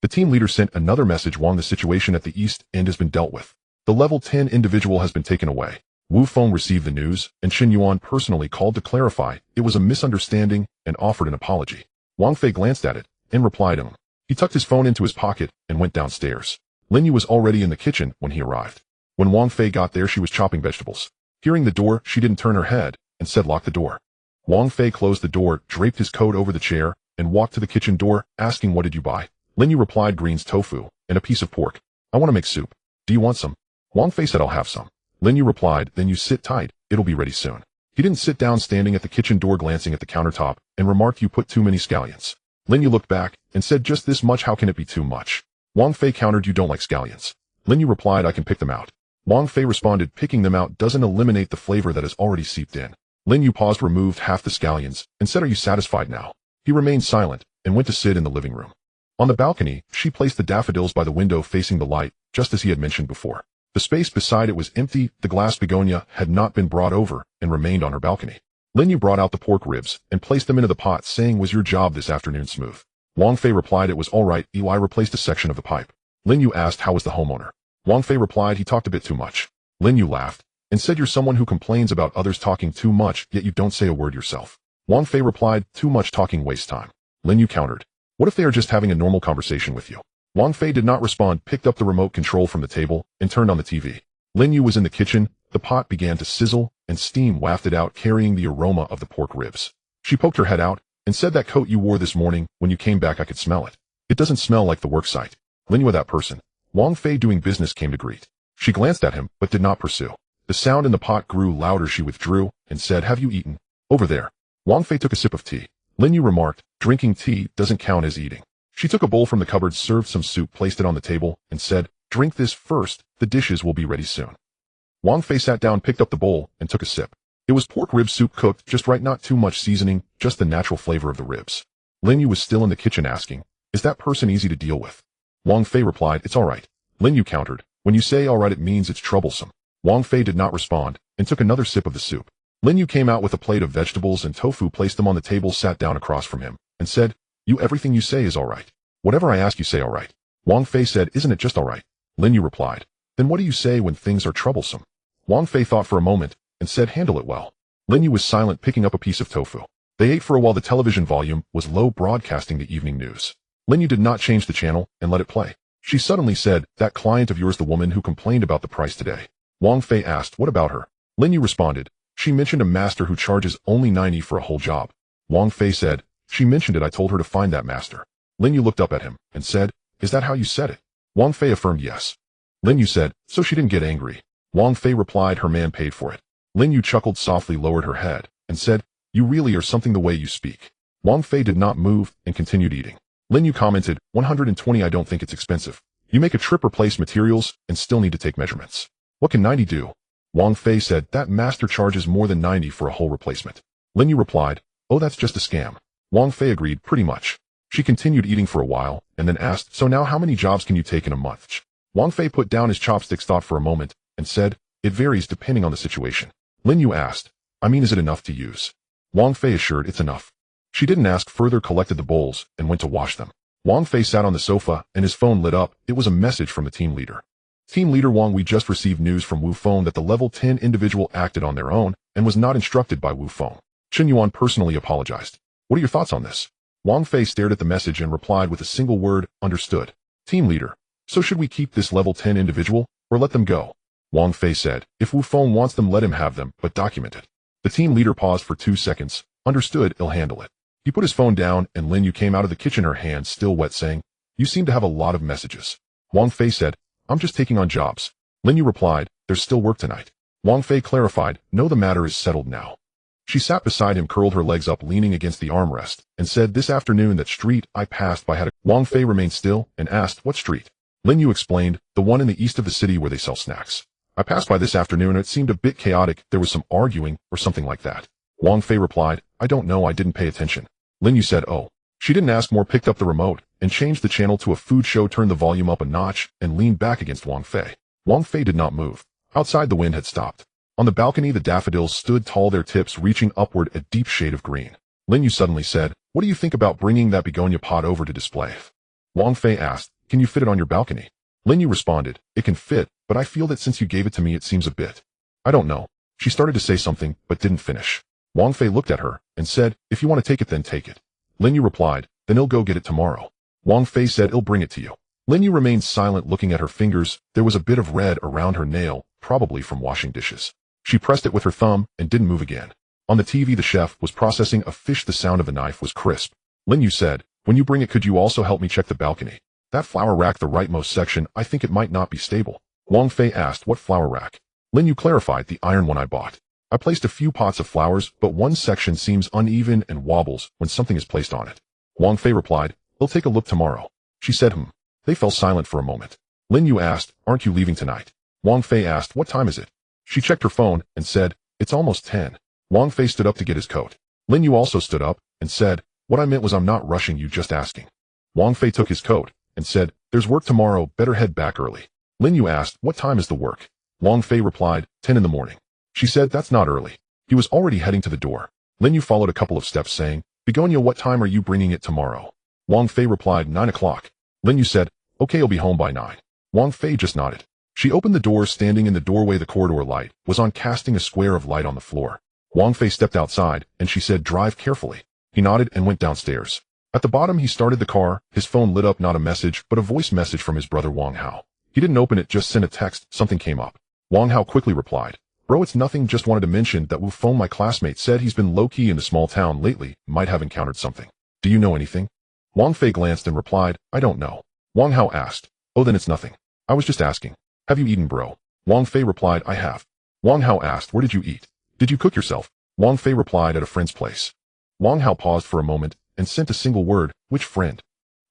The team leader sent another message. "Wang, the situation at the east end has been dealt with. The level 10 individual has been taken away." Wu Feng received the news, and Chen Yuan personally called to clarify it was a misunderstanding and offered an apology. Wang Fei glanced at it and replied to him. He tucked his phone into his pocket and went downstairs. Lin Yu was already in the kitchen when he arrived. When Wang Fei got there, she was chopping vegetables. Hearing the door, she didn't turn her head and said, "Lock the door." Wang Fei closed the door, draped his coat over the chair, and walked to the kitchen door, asking, "What did you buy?" Lin Yu replied, "Greens, tofu, and a piece of pork. I want to make soup. Do you want some?" Wang Fei said, "I'll have some." Lin Yu replied, "Then you sit tight. It'll be ready soon." He didn't sit down, standing at the kitchen door, glancing at the countertop, and remarked, "You put too many scallions." Lin Yu looked back and said, "Just this much. How can it be too much?" Wang Fei countered, "You don't like scallions." Lin Yu replied, "I can pick them out." Wang Fei responded, "Picking them out doesn't eliminate the flavor that has already seeped in." Lin Yu paused, removed half the scallions, and said, "Are you satisfied now?" He remained silent and went to sit in the living room. On the balcony, she placed the daffodils by the window facing the light, just as he had mentioned before. The space beside it was empty. The glass begonia had not been brought over and remained on her balcony. Lin Yu brought out the pork ribs and placed them into the pot, saying, "Was your job this afternoon smooth?" Wang Fei replied, "It was all right. I replaced a section of the pipe." Lin Yu asked, "How was the homeowner?" Wang Fei replied, "He talked a bit too much." Lin Yu laughed and said, "You're someone who complains about others talking too much, yet you don't say a word yourself." Wang Fei replied, "Too much talking wastes time." Lin Yu countered, "What if they are just having a normal conversation with you?" Wang Fei did not respond, picked up the remote control from the table, and turned on the TV. Lin Yu was in the kitchen. The pot began to sizzle, and steam wafted out, carrying the aroma of the pork ribs. She poked her head out and said, "That coat you wore this morning, when you came back I could smell it. It doesn't smell like the work site." Lin Yu, that person. Wang Fei, doing business, came to greet. She glanced at him, but did not pursue. The sound in the pot grew louder. She withdrew and said, "Have you eaten?" "Over there." Wang Fei took a sip of tea. Lin Yu remarked, "Drinking tea doesn't count as eating." She took a bowl from the cupboard, served some soup, placed it on the table, and said, "Drink this first. The dishes will be ready soon." Wang Fei sat down, picked up the bowl, and took a sip. It was pork rib soup, cooked just right, not too much seasoning, just the natural flavor of the ribs. Lin Yu was still in the kitchen, asking, "Is that person easy to deal with?" Wang Fei replied, "It's all right." Lin Yu countered, "When you say all right, it means it's troublesome." Wang Fei did not respond, and took another sip of the soup. Lin Yu came out with a plate of vegetables and tofu, placed them on the table, sat down across from him, and said, everything you say is all right. Whatever I ask you say all right. Wang Fei said, isn't it just all right? Lin Yu replied, then what do you say when things are troublesome? Wang Fei thought for a moment, and said, handle it well. Lin Yu was silent, picking up a piece of tofu. They ate for a while. The television volume was low, broadcasting the evening news. Lin Yu did not change the channel and let it play. She suddenly said, that client of yours, the woman who complained about the price today. Wang Fei asked, what about her? Lin Yu responded, she mentioned a master who charges only 90 for a whole job. Wang Fei said, she mentioned it. I told her to find that master. Lin Yu looked up at him and said, is that how you said it? Wang Fei affirmed yes. Lin Yu said, so she didn't get angry. Wang Fei replied, her man paid for it. Lin Yu chuckled softly, lowered her head, and said, you really are something the way you speak. Wang Fei did not move and continued eating. Lin Yu commented, 120. I don't think it's expensive. You make a trip, replace materials, and still need to take measurements. What can 90 do? Wang Fei said, that master charges more than 90 for a whole replacement. Lin Yu replied, oh, that's just a scam. Wang Fei agreed, pretty much. She continued eating for a while, and then asked, so now how many jobs can you take in a month? Wang Fei put down his chopsticks, thought for a moment, and said, it varies depending on the situation. Lin Yu asked, is it enough to use? Wang Fei assured, it's enough. She didn't ask further, collected the bowls, and went to wash them. Wang Fei sat on the sofa, and his phone lit up. It was a message from the team leader. Team leader Wang, we just received news from Wu Feng that the level 10 individual acted on their own and was not instructed by Wu Feng. Chen Yuan personally apologized. What are your thoughts on this? Wang Fei stared at the message and replied with a single word, understood. Team leader, so should we keep this level 10 individual, or let them go? Wang Fei said, if Wu Feng wants them, let him have them, but document it. The team leader paused for 2 seconds. Understood, he'll handle it. He put his phone down, and Lin Yu came out of the kitchen, her hands still wet, saying, you seem to have a lot of messages. Wang Fei said, I'm just taking on jobs. Lin Yu replied, there's still work tonight. Wang Fei clarified, no, the matter is settled now. She sat beside him, curled her legs up, leaning against the armrest, and said, this afternoon that street I passed by had a... Wang Fei remained still and asked, what street? Lin Yu explained, the one in the east of the city where they sell snacks. I passed by this afternoon and it seemed a bit chaotic. There was some arguing or something like that. Wang Fei replied, I don't know, I didn't pay attention. Lin Yu said, oh. She didn't ask more, picked up the remote and changed the channel to a food show, turned the volume up a notch, and leaned back against Wang Fei. Wang Fei did not move. Outside, the wind had stopped. On the balcony, the daffodils stood tall, their tips reaching upward, a deep shade of green. Lin Yu suddenly said, what do you think about bringing that begonia pot over to display? Wang Fei asked, can you fit it on your balcony? Lin Yu responded, it can fit, but I feel that since you gave it to me it seems a bit. I don't know. She started to say something, but didn't finish. Wang Fei looked at her and said, if you want to take it, then take it. Lin Yu replied, then he'll go get it tomorrow. Wang Fei said, he'll bring it to you. Lin Yu remained silent, looking at her fingers. There was a bit of red around her nail, probably from washing dishes. She pressed it with her thumb and didn't move again. On the TV, the chef was processing a fish. The sound of the knife was crisp. Lin Yu said, when you bring it, could you also help me check the balcony? That flower rack, the rightmost section, I think it might not be stable. Wang Fei asked, what flower rack? Lin Yu clarified, the iron one I bought. I placed a few pots of flowers, but one section seems uneven and wobbles when something is placed on it. Wang Fei replied, we'll take a look tomorrow. She said, They fell silent for a moment. Lin Yu asked, aren't you leaving tonight? Wang Fei asked, what time is it? She checked her phone and said, it's almost 10. Wang Fei stood up to get his coat. Lin Yu also stood up and said, what I meant was I'm not rushing you, just asking. Wang Fei took his coat and said, there's work tomorrow, better head back early. Lin Yu asked, what time is the work? Wang Fei replied, 10 in the morning. She said, that's not early. He was already heading to the door. Lin Yu followed a couple of steps, saying, Begonia, what time are you bringing it tomorrow? Wang Fei replied, 9 o'clock. Lin Yu said, okay, I'll be home by 9. Wang Fei just nodded. She opened the door. Standing in the doorway, the corridor light was on, casting a square of light on the floor. Wang Fei stepped outside, and she said, drive carefully. He nodded and went downstairs. At the bottom, he started the car. His phone lit up, not a message, but a voice message from his brother Wang Hao. He didn't open it, just sent a text. Something came up. Wang Hao quickly replied, bro, it's nothing, just wanted to mention that Wu Feng, my classmate, said he's been low-key in the small town lately, might have encountered something. Do you know anything? Wang Fei glanced and replied, I don't know. Wang Hao asked, oh, then it's nothing. I was just asking. Have you eaten, bro? Wang Fei replied, I have. Wang Hao asked, where did you eat? Did you cook yourself? Wang Fei replied, at a friend's place. Wang Hao paused for a moment and sent a single word, which friend?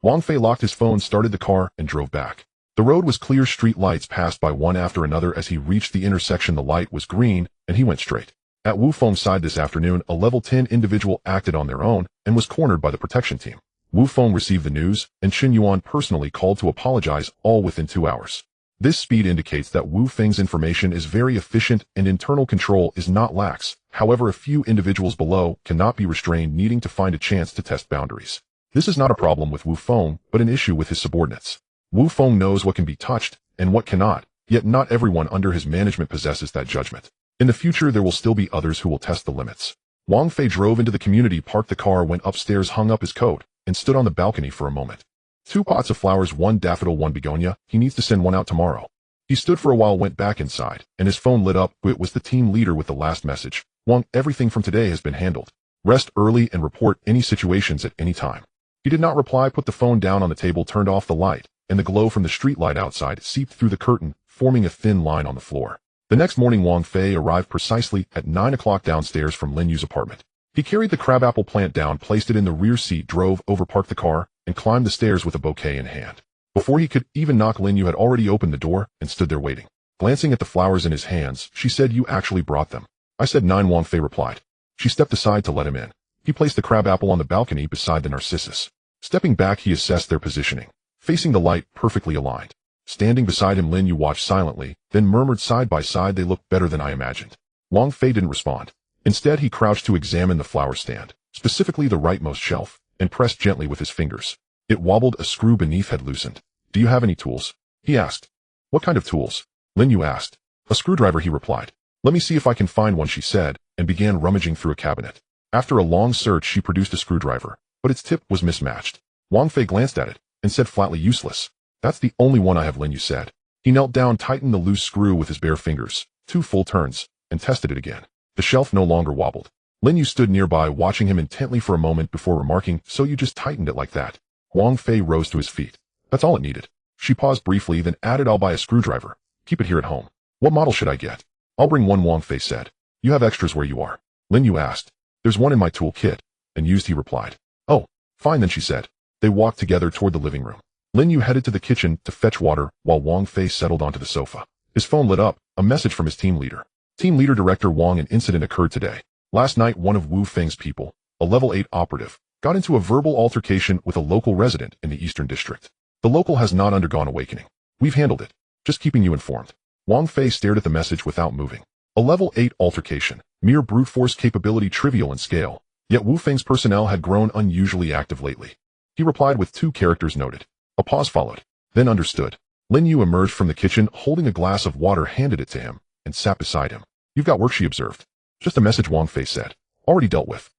Wang Fei locked his phone, started the car, and drove back. The road was clear, street lights passed by one after another. As he reached the intersection, the light was green, and he went straight. At Wu Feng's side this afternoon, a level 10 individual acted on their own and was cornered by the protection team. Wu Feng received the news, and Chen Yuan personally called to apologize, all within 2 hours. This speed indicates that Wu Feng's information is very efficient and internal control is not lax. However, a few individuals below cannot be restrained, needing to find a chance to test boundaries. This is not a problem with Wu Feng, but an issue with his subordinates. Wu Feng knows what can be touched and what cannot, yet not everyone under his management possesses that judgment. In the future, there will still be others who will test the limits. Wang Fei drove into the community, parked the car, went upstairs, hung up his coat, and stood on the balcony for a moment. 2 pots of flowers, 1 daffodil, 1 begonia. He needs to send one out tomorrow. He stood for a while, went back inside, and his phone lit up. It was the team leader with the last message. Wang, everything from today has been handled. Rest early and report any situations at any time. He did not reply, put the phone down on the table, turned off the light, and the glow from the street light outside seeped through the curtain, forming a thin line on the floor. The next morning, Wang Fei arrived precisely at 9 o'clock downstairs from Lin Yu's apartment. He carried the crabapple plant down, placed it in the rear seat, drove over, parked the car, and climbed the stairs with a bouquet in hand. Before he could even knock, Lin Yu had already opened the door and stood there waiting. Glancing at the flowers in his hands, she said, "You actually brought them." "I said 9, Wang Fei replied. She stepped aside to let him in. He placed the crabapple on the balcony beside the narcissus. Stepping back, he assessed their positioning. Facing the light, perfectly aligned. Standing beside him, Lin Yu watched silently, then murmured, "Side by side, they look better than I imagined." Wang Fei didn't respond. Instead, he crouched to examine the flower stand, specifically the rightmost shelf, and pressed gently with his fingers. It wobbled, a screw beneath had loosened. "Do you have any tools?" he asked. "What kind of tools?" Lin Yu asked. "A screwdriver," he replied. "Let me see if I can find one," she said, and began rummaging through a cabinet. After a long search, she produced a screwdriver, but its tip was mismatched. Wang Fei glanced at it and said flatly, "Useless." "That's the only one I have," Lin Yu said. He knelt down, tightened the loose screw with his bare fingers, 2 full turns, and tested it again. The shelf no longer wobbled. Lin Yu stood nearby, watching him intently for a moment before remarking, "So you just tightened it like that?" Wang Fei rose to his feet. "That's all it needed." She paused briefly, then added, "I'll buy a screwdriver. Keep it here at home." "What model should I get?" "I'll bring one," Wang Fei said. "You have extras where you are?" Lin Yu asked. "There's one in my tool kit." "And used," he replied. "Oh, fine then," she said. They walked together toward the living room. Lin Yu headed to the kitchen to fetch water, while Wang Fei settled onto the sofa. His phone lit up, a message from his team leader. "Team leader, Director Wang, an incident occurred today. Last night, one of Wu Feng's people, a level 8 operative, got into a verbal altercation with a local resident in the Eastern District. The local has not undergone awakening. We've handled it. Just keeping you informed." Wang Fei stared at the message without moving. A level 8 altercation, mere brute force capability, trivial in scale, yet Wu Feng's personnel had grown unusually active lately. He replied with 2 characters noted. A pause followed, then understood. Lin Yu emerged from the kitchen, holding a glass of water, handed it to him, and sat beside him. "You've got work," she observed. "Just a message," Wang Fei said. "Already dealt with."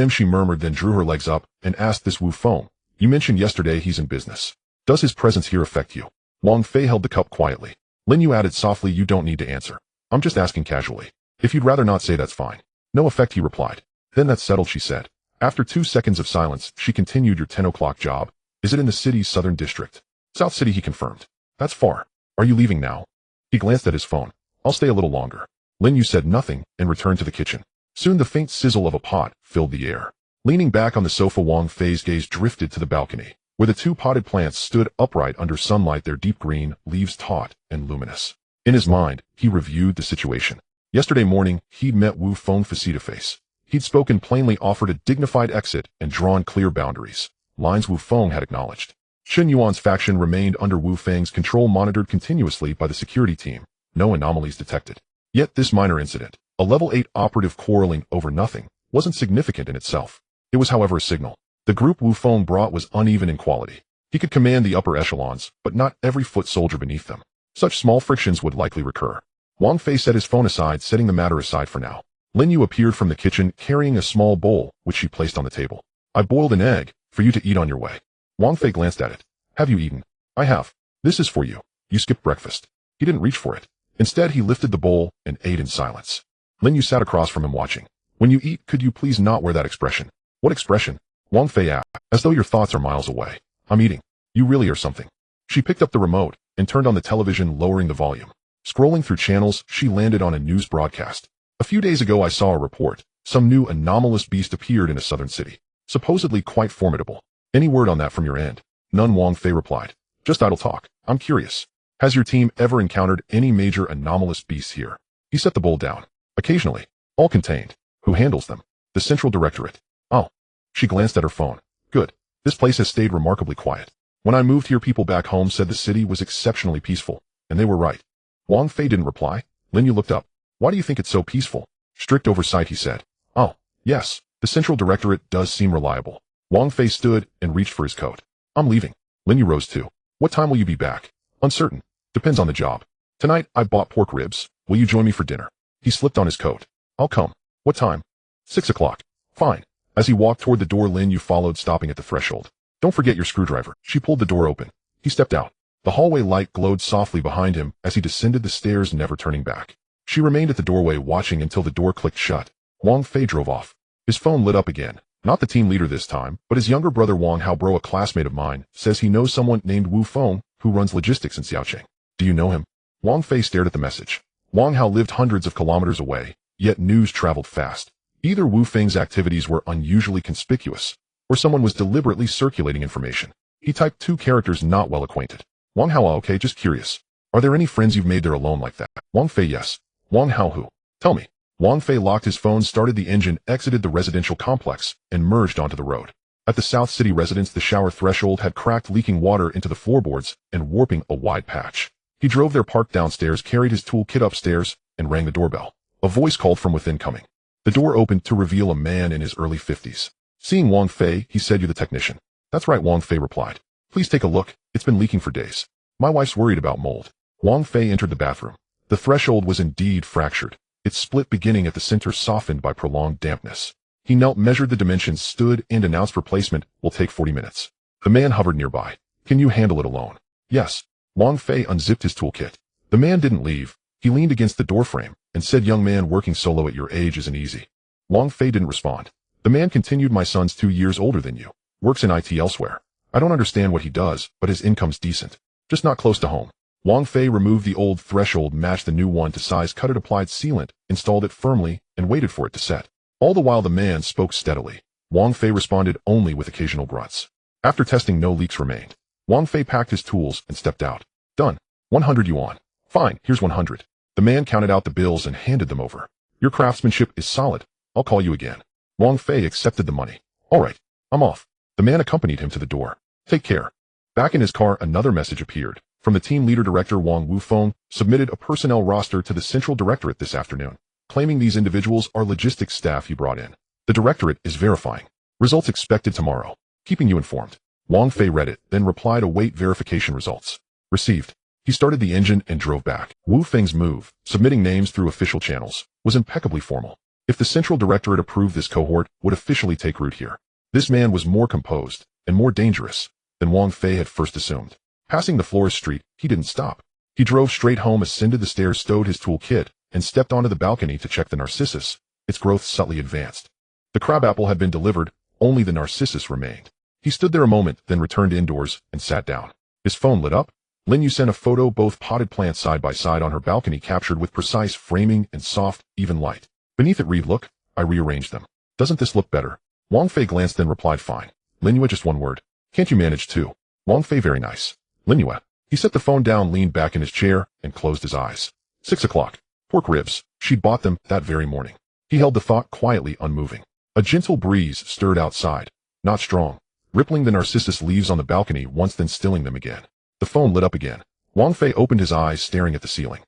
She murmured, then drew her legs up and asked, "This Wu Feng, you mentioned yesterday he's in business. Does his presence here affect you?" Wang Fei held the cup quietly. Lin Yu added softly, "You don't need to answer. I'm just asking casually. If you'd rather not say, that's fine." "No effect," he replied. "Then that's settled," she said. After 2 seconds of silence, she continued, "Your 10 o'clock job. Is it in the city's southern district?" "South City," he confirmed. "That's far. Are you leaving now?" He glanced at his phone. "I'll stay a little longer." Lin Yu said nothing and returned to the kitchen. Soon the faint sizzle of a pot filled the air. Leaning back on the sofa, Wang Fei's gaze drifted to the balcony, where the 2 potted plants stood upright under sunlight, their deep green leaves taut and luminous. In his mind, he reviewed the situation. Yesterday morning, he'd met Wu Feng face to face. He'd spoken plainly, offered a dignified exit, and drawn clear boundaries. Lines Wu Feng had acknowledged. Shen Yuan's faction remained under Wu Feng's control, monitored continuously by the security team. No anomalies detected. Yet this minor incident, a level 8 operative quarreling over nothing, wasn't significant in itself. It was, however, a signal. The group Wu Feng brought was uneven in quality. He could command the upper echelons, but not every foot soldier beneath them. Such small frictions would likely recur. Wang Fei set his phone aside, setting the matter aside for now. Lin Yu appeared from the kitchen, carrying a small bowl, which she placed on the table. "I boiled an egg, for you to eat on your way." Wang Fei glanced at it. "Have you eaten?" "I have." "This is for you. You skipped breakfast." He didn't reach for it. Instead, he lifted the bowl and ate in silence. Lin Yu sat across from him, watching. "When you eat, could you please not wear that expression?" "What expression?" Wang Fei asked, "As though your thoughts are miles away." "I'm eating." "You really are something." She picked up the remote and turned on the television, lowering the volume. Scrolling through channels, she landed on a news broadcast. "A few days ago, I saw a report. Some new anomalous beast appeared in a southern city. Supposedly quite formidable. Any word on that from your end?" "None," Wang Fei replied. "Just idle talk. I'm curious. Has your team ever encountered any major anomalous beasts here?" He set the bowl down. "Occasionally. All contained." "Who handles them?" "The Central Directorate." "Oh." She glanced at her phone. "Good. This place has stayed remarkably quiet. When I moved here, people back home said the city was exceptionally peaceful, and they were right." Wang Fei didn't reply. Lin Yu looked up. "Why do you think it's so peaceful?" Strict oversight, he said. Oh, yes, the Central Directorate does seem reliable. Wang Fei stood and reached for his coat. I'm leaving. Lin Yu rose too. What time will you be back? Uncertain. Depends on the job. Tonight, I bought pork ribs. Will you join me for dinner? He slipped on his coat. I'll come. What time? 6 o'clock. Fine. As he walked toward the door, Lin Yu followed, stopping at the threshold. Don't forget your screwdriver. She pulled the door open. He stepped out. The hallway light glowed softly behind him as he descended the stairs, never turning back. She remained at the doorway, watching until the door clicked shut. Wang Fei drove off. His phone lit up again. Not the team leader this time, but his younger brother Wang Haobro, a classmate of mine, says he knows someone named Wu Feng who runs logistics in Xiaoqing. Do you know him? Wang Fei stared at the message. Wang Hao lived hundreds of kilometers away, yet news traveled fast. Either Wu Feng's activities were unusually conspicuous, or someone was deliberately circulating information. He typed 2 characters, not well acquainted. Wang Hao, okay, just curious. Are there any friends you've made there alone like that? Wang Fei, yes. Wang Hao, who? Tell me. Wang Fei locked his phone, started the engine, exited the residential complex, and merged onto the road. At the South City residence, the shower threshold had cracked, leaking water into the floorboards and warping a wide patch. He drove their parked downstairs, carried his toolkit upstairs, and rang the doorbell. A voice called from within, coming. The door opened to reveal a man in his early 50s. Seeing Wang Fei, he said, "You the technician?" "That's right," Wang Fei replied. "Please take a look. It's been leaking for days. My wife's worried about mold." Wang Fei entered the bathroom. The threshold was indeed fractured. Its split beginning at the center softened by prolonged dampness. He knelt, measured the dimensions, stood, and announced replacement will take 40 minutes. The man hovered nearby. "Can you handle it alone?" "Yes." Wang Fei unzipped his toolkit. The man didn't leave. He leaned against the doorframe and said, "Young man, working solo at your age isn't easy." Wang Fei didn't respond. The man continued, "My son's 2 years older than you. Works in IT elsewhere. I don't understand what he does, but his income's decent. Just not close to home." Wang Fei removed the old threshold, matched the new one to size, cut it, applied sealant, installed it firmly, and waited for it to set. All the while the man spoke steadily. Wang Fei responded only with occasional grunts. After testing, no leaks remained. Wang Fei packed his tools and stepped out. "Done. 100 yuan. Fine, here's 100. The man counted out the bills and handed them over. "Your craftsmanship is solid. I'll call you again." Wang Fei accepted the money. "All right, I'm off." The man accompanied him to the door. "Take care." Back in his car, another message appeared. From the team leader, Director Wang Wufeng submitted a personnel roster to the Central Directorate this afternoon, claiming these individuals are logistics staff he brought in. The Directorate is verifying. Results expected tomorrow. Keeping you informed. Wang Fei read it, then replied, "Await verification results." Received. He started the engine and drove back. Wu Feng's move, submitting names through official channels, was impeccably formal. If the Central Directorate approved, this cohort would officially take root here. This man was more composed and more dangerous than Wang Fei had first assumed. Passing the florist street, he didn't stop. He drove straight home, ascended the stairs, stowed his toolkit, and stepped onto the balcony to check the narcissus. Its growth subtly advanced. The crabapple had been delivered, only the narcissus remained. He stood there a moment, then returned indoors and sat down. His phone lit up. Lin Yu sent a photo, both potted plants side by side on her balcony, captured with precise framing and soft, even light. Beneath it read, "Look, I rearranged them. Doesn't this look better?" Wang Fei glanced, then replied, "Fine." Lin Yu, just one word. "Can't you manage too?" Wang Fei, "Very nice." Lin Yu. He set the phone down, leaned back in his chair, and closed his eyes. 6 o'clock. Pork ribs. She'd bought them that very morning. He held the thought quietly, unmoving. A gentle breeze stirred outside. Not strong. Rippling the narcissus leaves on the balcony once, then stilling them again. The phone lit up again. Wang Fei opened his eyes, staring at the ceiling.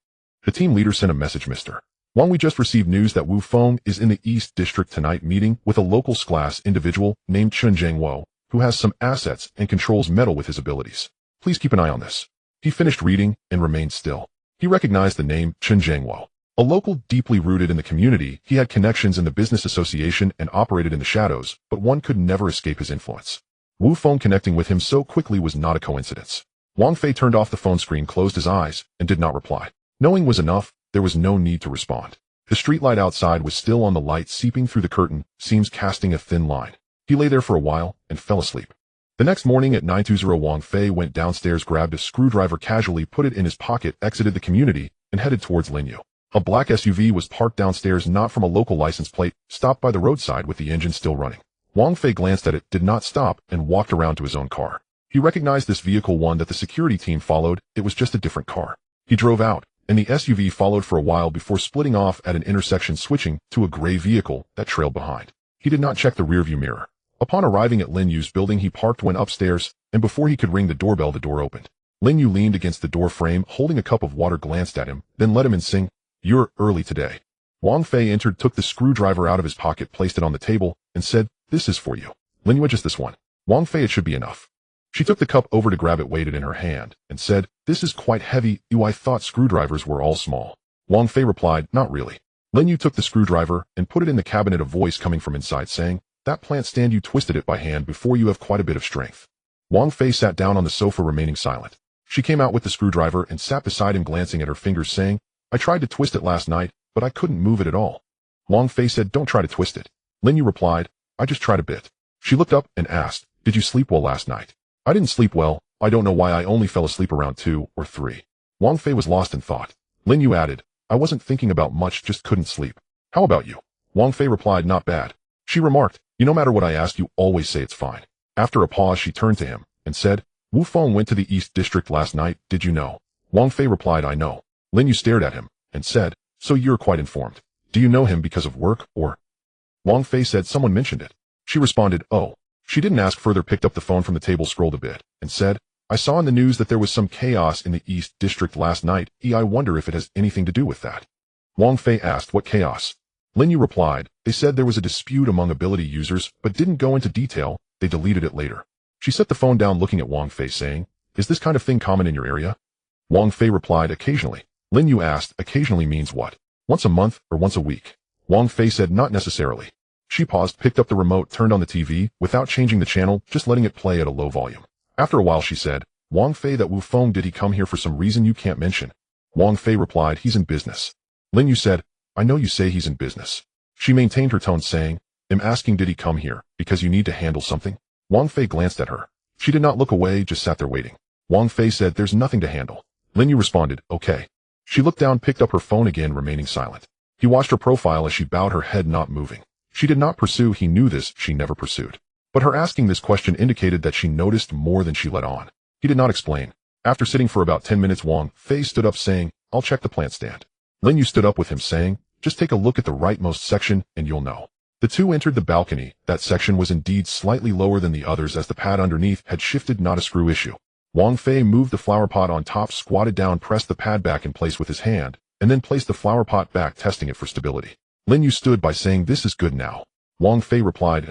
The team leader sent a message, "Mr. Wang, we just received news that Wu Feng is in the East District tonight, meeting with a local class individual named Chun Zhangwo, who has some assets and controls metal with his abilities. Please keep an eye on this." He finished reading and remained still. He recognized the name Chun Zhangwo. A local deeply rooted in the community, he had connections in the business association and operated in the shadows, but one could never escape his influence. Wu Feng connecting with him so quickly was not a coincidence. Wang Fei turned off the phone screen, closed his eyes, and did not reply. Knowing was enough, there was no need to respond. The streetlight outside was still on, the light seeping through the curtain, seams casting a thin line. He lay there for a while and fell asleep. The next morning at 9:20, Wang Fei went downstairs, grabbed a screwdriver casually, put it in his pocket, exited the community, and headed towards Lin Yu. A black SUV was parked downstairs, not from a local license plate, stopped by the roadside with the engine still running. Wang Fei glanced at it, did not stop, and walked around to his own car. He recognized this vehicle, one that the security team followed. It was just a different car. He drove out, and the SUV followed for a while before splitting off at an intersection, switching to a gray vehicle that trailed behind. He did not check the rearview mirror. Upon arriving at Lin Yu's building, he parked, went upstairs, and before he could ring the doorbell, the door opened. Lin Yu leaned against the door frame, holding a cup of water, glanced at him, then let him in, saying, "You're early today." Wang Fei entered, took the screwdriver out of his pocket, placed it on the table, and said, "This is for you. Lin Yu, just this one." Wang Fei, "It should be enough." She took the cup over to grab it, weighed it in her hand, and said, "This is quite heavy. I thought screwdrivers were all small." Wang Fei replied, "Not really." Lin Yu took the screwdriver and put it in the cabinet, a voice coming from inside saying, "That plant stand, you twisted it by hand before, you have quite a bit of strength." Wang Fei sat down on the sofa, remaining silent. She came out with the screwdriver and sat beside him, glancing at her fingers, saying, "I tried to twist it last night, but I couldn't move it at all." Wang Fei said, "Don't try to twist it." Lin Yu replied, "I just tried a bit." She looked up and asked, "Did you sleep well last night?" "I didn't sleep well. I don't know why. I only fell asleep around 2 or 3. Wang Fei was lost in thought. Lin Yu added, "I wasn't thinking about much, just couldn't sleep. How about you?" Wang Fei replied, "Not bad." She remarked, "No matter what I ask, you always say it's fine." After a pause, she turned to him and said, "Wu Feng went to the East District last night, did you know?" Wang Fei replied, "I know." Lin Yu stared at him and said, "So you're quite informed. Do you know him because of work, or?" Wang Fei said, "Someone mentioned it." She responded, "Oh." She didn't ask further, picked up the phone from the table, scrolled a bit, and said, "I saw in the news that there was some chaos in the East District last night. I wonder if it has anything to do with that." Wang Fei asked, "What chaos?" Lin Yu replied, "They said there was a dispute among ability users, but didn't go into detail. They deleted it later." She set the phone down, looking at Wang Fei, saying, "Is this kind of thing common in your area?" Wang Fei replied, "Occasionally." Lin Yu asked, "Occasionally means what? Once a month or once a week?" Wang Fei said, "Not necessarily." She paused, picked up the remote, turned on the TV, without changing the channel, just letting it play at a low volume. After a while she said, "Wang Fei, that Wu Feng, did he come here for some reason you can't mention?" Wang Fei replied, "He's in business." Lin Yu said, "I know you say he's in business." She maintained her tone, saying, "I'm asking, did he come here because you need to handle something?" Wang Fei glanced at her. She did not look away, just sat there waiting. Wang Fei said, "There's nothing to handle." Lin Yu responded, "Okay." She looked down, picked up her phone again, remaining silent. He watched her profile as she bowed her head, not moving. She did not pursue, he knew this, she never pursued. But her asking this question indicated that she noticed more than she let on. He did not explain. After sitting for about 10 minutes, Wang Fei stood up, saying, "I'll check the plant stand." Lin Yu stood up with him, saying, "Just take a look at the rightmost section and you'll know." The two entered the balcony. That section was indeed slightly lower than the others, as the pad underneath had shifted, not a screw issue. Wang Fei moved the flower pot on top, squatted down, pressed the pad back in place with his hand, and then placed the flower pot back, testing it for stability. Lin Yu stood by, saying, "This is good now." Wang Fei replied,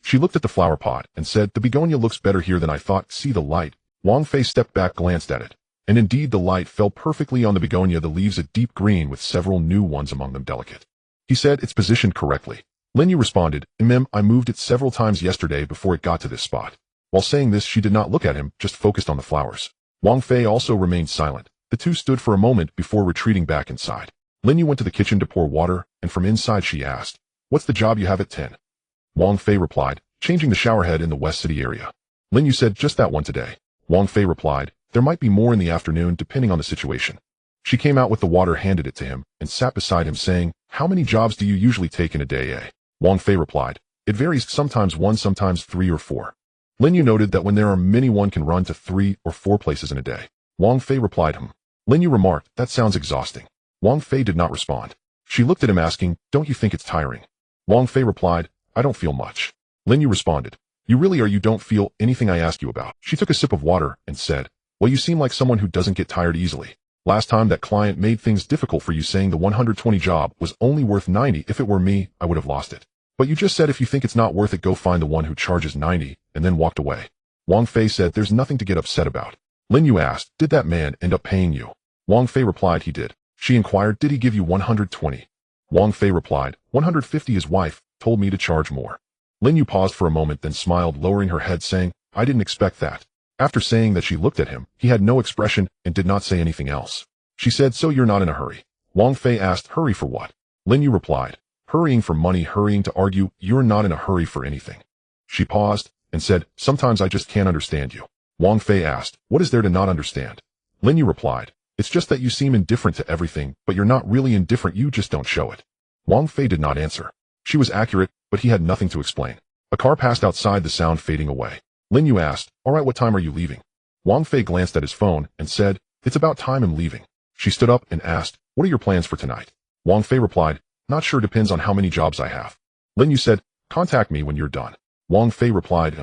She looked at the flower pot and said, "The begonia looks better here than I thought. See the light?" Wang Fei stepped back, glanced at it. And indeed the light fell perfectly on the begonia, the leaves a deep green with several new ones among them delicate. He said, "It's positioned correctly." Lin Yu responded, I moved it several times yesterday before it got to this spot." While saying this, she did not look at him, just focused on the flowers. Wang Fei also remained silent. The two stood for a moment before retreating back inside. Lin Yu went to the kitchen to pour water, and from inside she asked, "What's the job you have at 10? Wang Fei replied, "Changing the showerhead in the West City area." Lin Yu said, "Just that one today." Wang Fei replied, "There might be more in the afternoon depending on the situation." She came out with the water, handed it to him, and sat beside him, saying, "How many jobs do you usually take in a day, eh?" Wang Fei replied, "It varies, sometimes 1, sometimes 3 or 4. Lin Yu noted that when there are many, one can run to 3 or 4 places in a day. Wang Fei replied, Lin Yu remarked, "That sounds exhausting." Wang Fei did not respond. She looked at him, asking, "Don't you think it's tiring?" Wang Fei replied, "I don't feel much." Lin Yu responded, "You really are? You don't feel anything I ask you about?" She took a sip of water and said, "Well, you seem like someone who doesn't get tired easily. Last time that client made things difficult for you, saying the 120 job was only worth 90. If it were me, I would have lost it. But you just said if you think it's not worth it, go find the one who charges 90, and then walked away." Wang Fei said, "There's nothing to get upset about." Lin Yu asked, "Did that man end up paying you?" Wang Fei replied, "He did." She inquired, "Did he give you 120? Wang Fei replied, 150. His wife told me to charge more." Lin Yu paused for a moment, then smiled, lowering her head, saying, "I didn't expect that." After saying that, she looked at him. He had no expression and did not say anything else. She said, "So you're not in a hurry?" Wang Fei asked, "Hurry for what?" Lin Yu replied, "Hurrying for money, hurrying to argue. You're not in a hurry for anything." She paused and said, "Sometimes I just can't understand you." Wang Fei asked, "What is there to not understand?" Lin Yu replied, "It's just that you seem indifferent to everything, but you're not really indifferent, you just don't show it." Wang Fei did not answer. She was accurate, but he had nothing to explain. A car passed outside, the sound fading away. Lin Yu asked, "All right, what time are you leaving?" Wang Fei glanced at his phone and said, "It's about time I'm leaving." She stood up and asked, "What are your plans for tonight?" Wang Fei replied, "Not sure, depends on how many jobs I have." Lin Yu said, "Contact me when you're done." Wang Fei replied,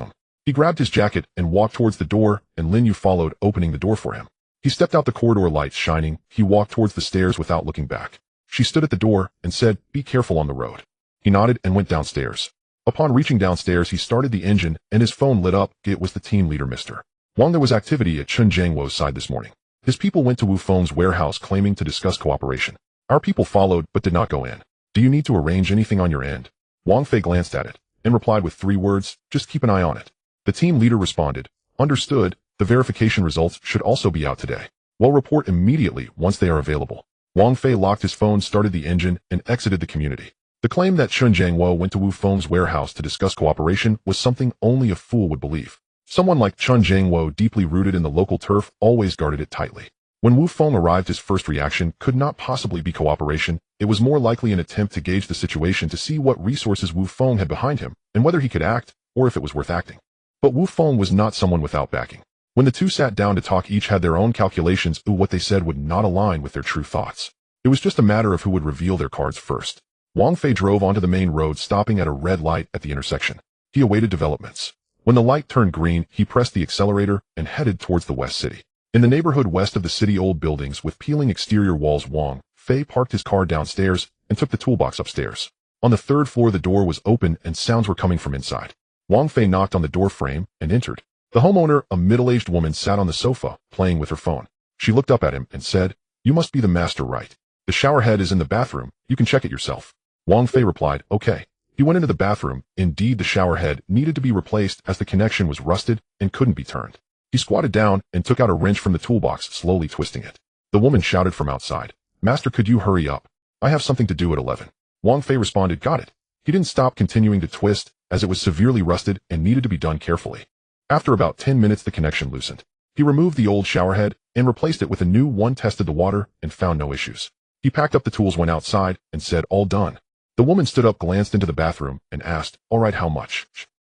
He grabbed his jacket and walked towards the door, and Lin Yu followed, opening the door for him. He stepped out, the corridor lights shining. He walked towards the stairs without looking back. She stood at the door and said, "Be careful on the road." He nodded and went downstairs. Upon reaching downstairs, he started the engine and his phone lit up. It was the team leader, Mr. Wang. There was activity at Chun Jiangwo's side this morning. His people went to Wu Feng's warehouse claiming to discuss cooperation. Our people followed but did not go in. Do you need to arrange anything on your end? Wang Fei glanced at it and replied with 3 words, just keep an eye on it. The team leader responded, understood. The verification results should also be out today. We'll report immediately once they are available. Wang Fei locked his phone, started the engine, and exited the community. The claim that Chun Jiangwo went to Wu Feng's warehouse to discuss cooperation was something only a fool would believe. Someone like Chun Jiangwo, deeply rooted in the local turf, always guarded it tightly. When Wu Feng arrived, his first reaction could not possibly be cooperation. It was more likely an attempt to gauge the situation, to see what resources Wu Feng had behind him, and whether he could act, or if it was worth acting. But Wu Feng was not someone without backing. When the two sat down to talk, each had their own calculations. What they said would not align with their true thoughts. It was just a matter of who would reveal their cards first. Wang Fei drove onto the main road, stopping at a red light at the intersection. He awaited developments. When the light turned green, he pressed the accelerator and headed towards the West City. In the neighborhood west of the city, old buildings with peeling exterior walls, Wang Fei parked his car downstairs and took the toolbox upstairs. On the 3rd floor, the door was open and sounds were coming from inside. Wang Fei knocked on the door frame and entered. The homeowner, a middle-aged woman, sat on the sofa, playing with her phone. She looked up at him and said, "You must be the master, right? The shower head is in the bathroom. You can check it yourself." Wang Fei replied, "Okay." He went into the bathroom. Indeed, the shower head needed to be replaced as the connection was rusted and couldn't be turned. He squatted down and took out a wrench from the toolbox, slowly twisting it. The woman shouted from outside, "Master, could you hurry up? I have something to do at 11. Wang Fei responded, "Got it." He didn't stop continuing to twist, as it was severely rusted and needed to be done carefully. After about 10 minutes, the connection loosened. He removed the old shower head and replaced it with a new one, tested the water, and found no issues. He packed up the tools, went outside, and said, "All done." The woman stood up, glanced into the bathroom, and asked, "All right, how much?"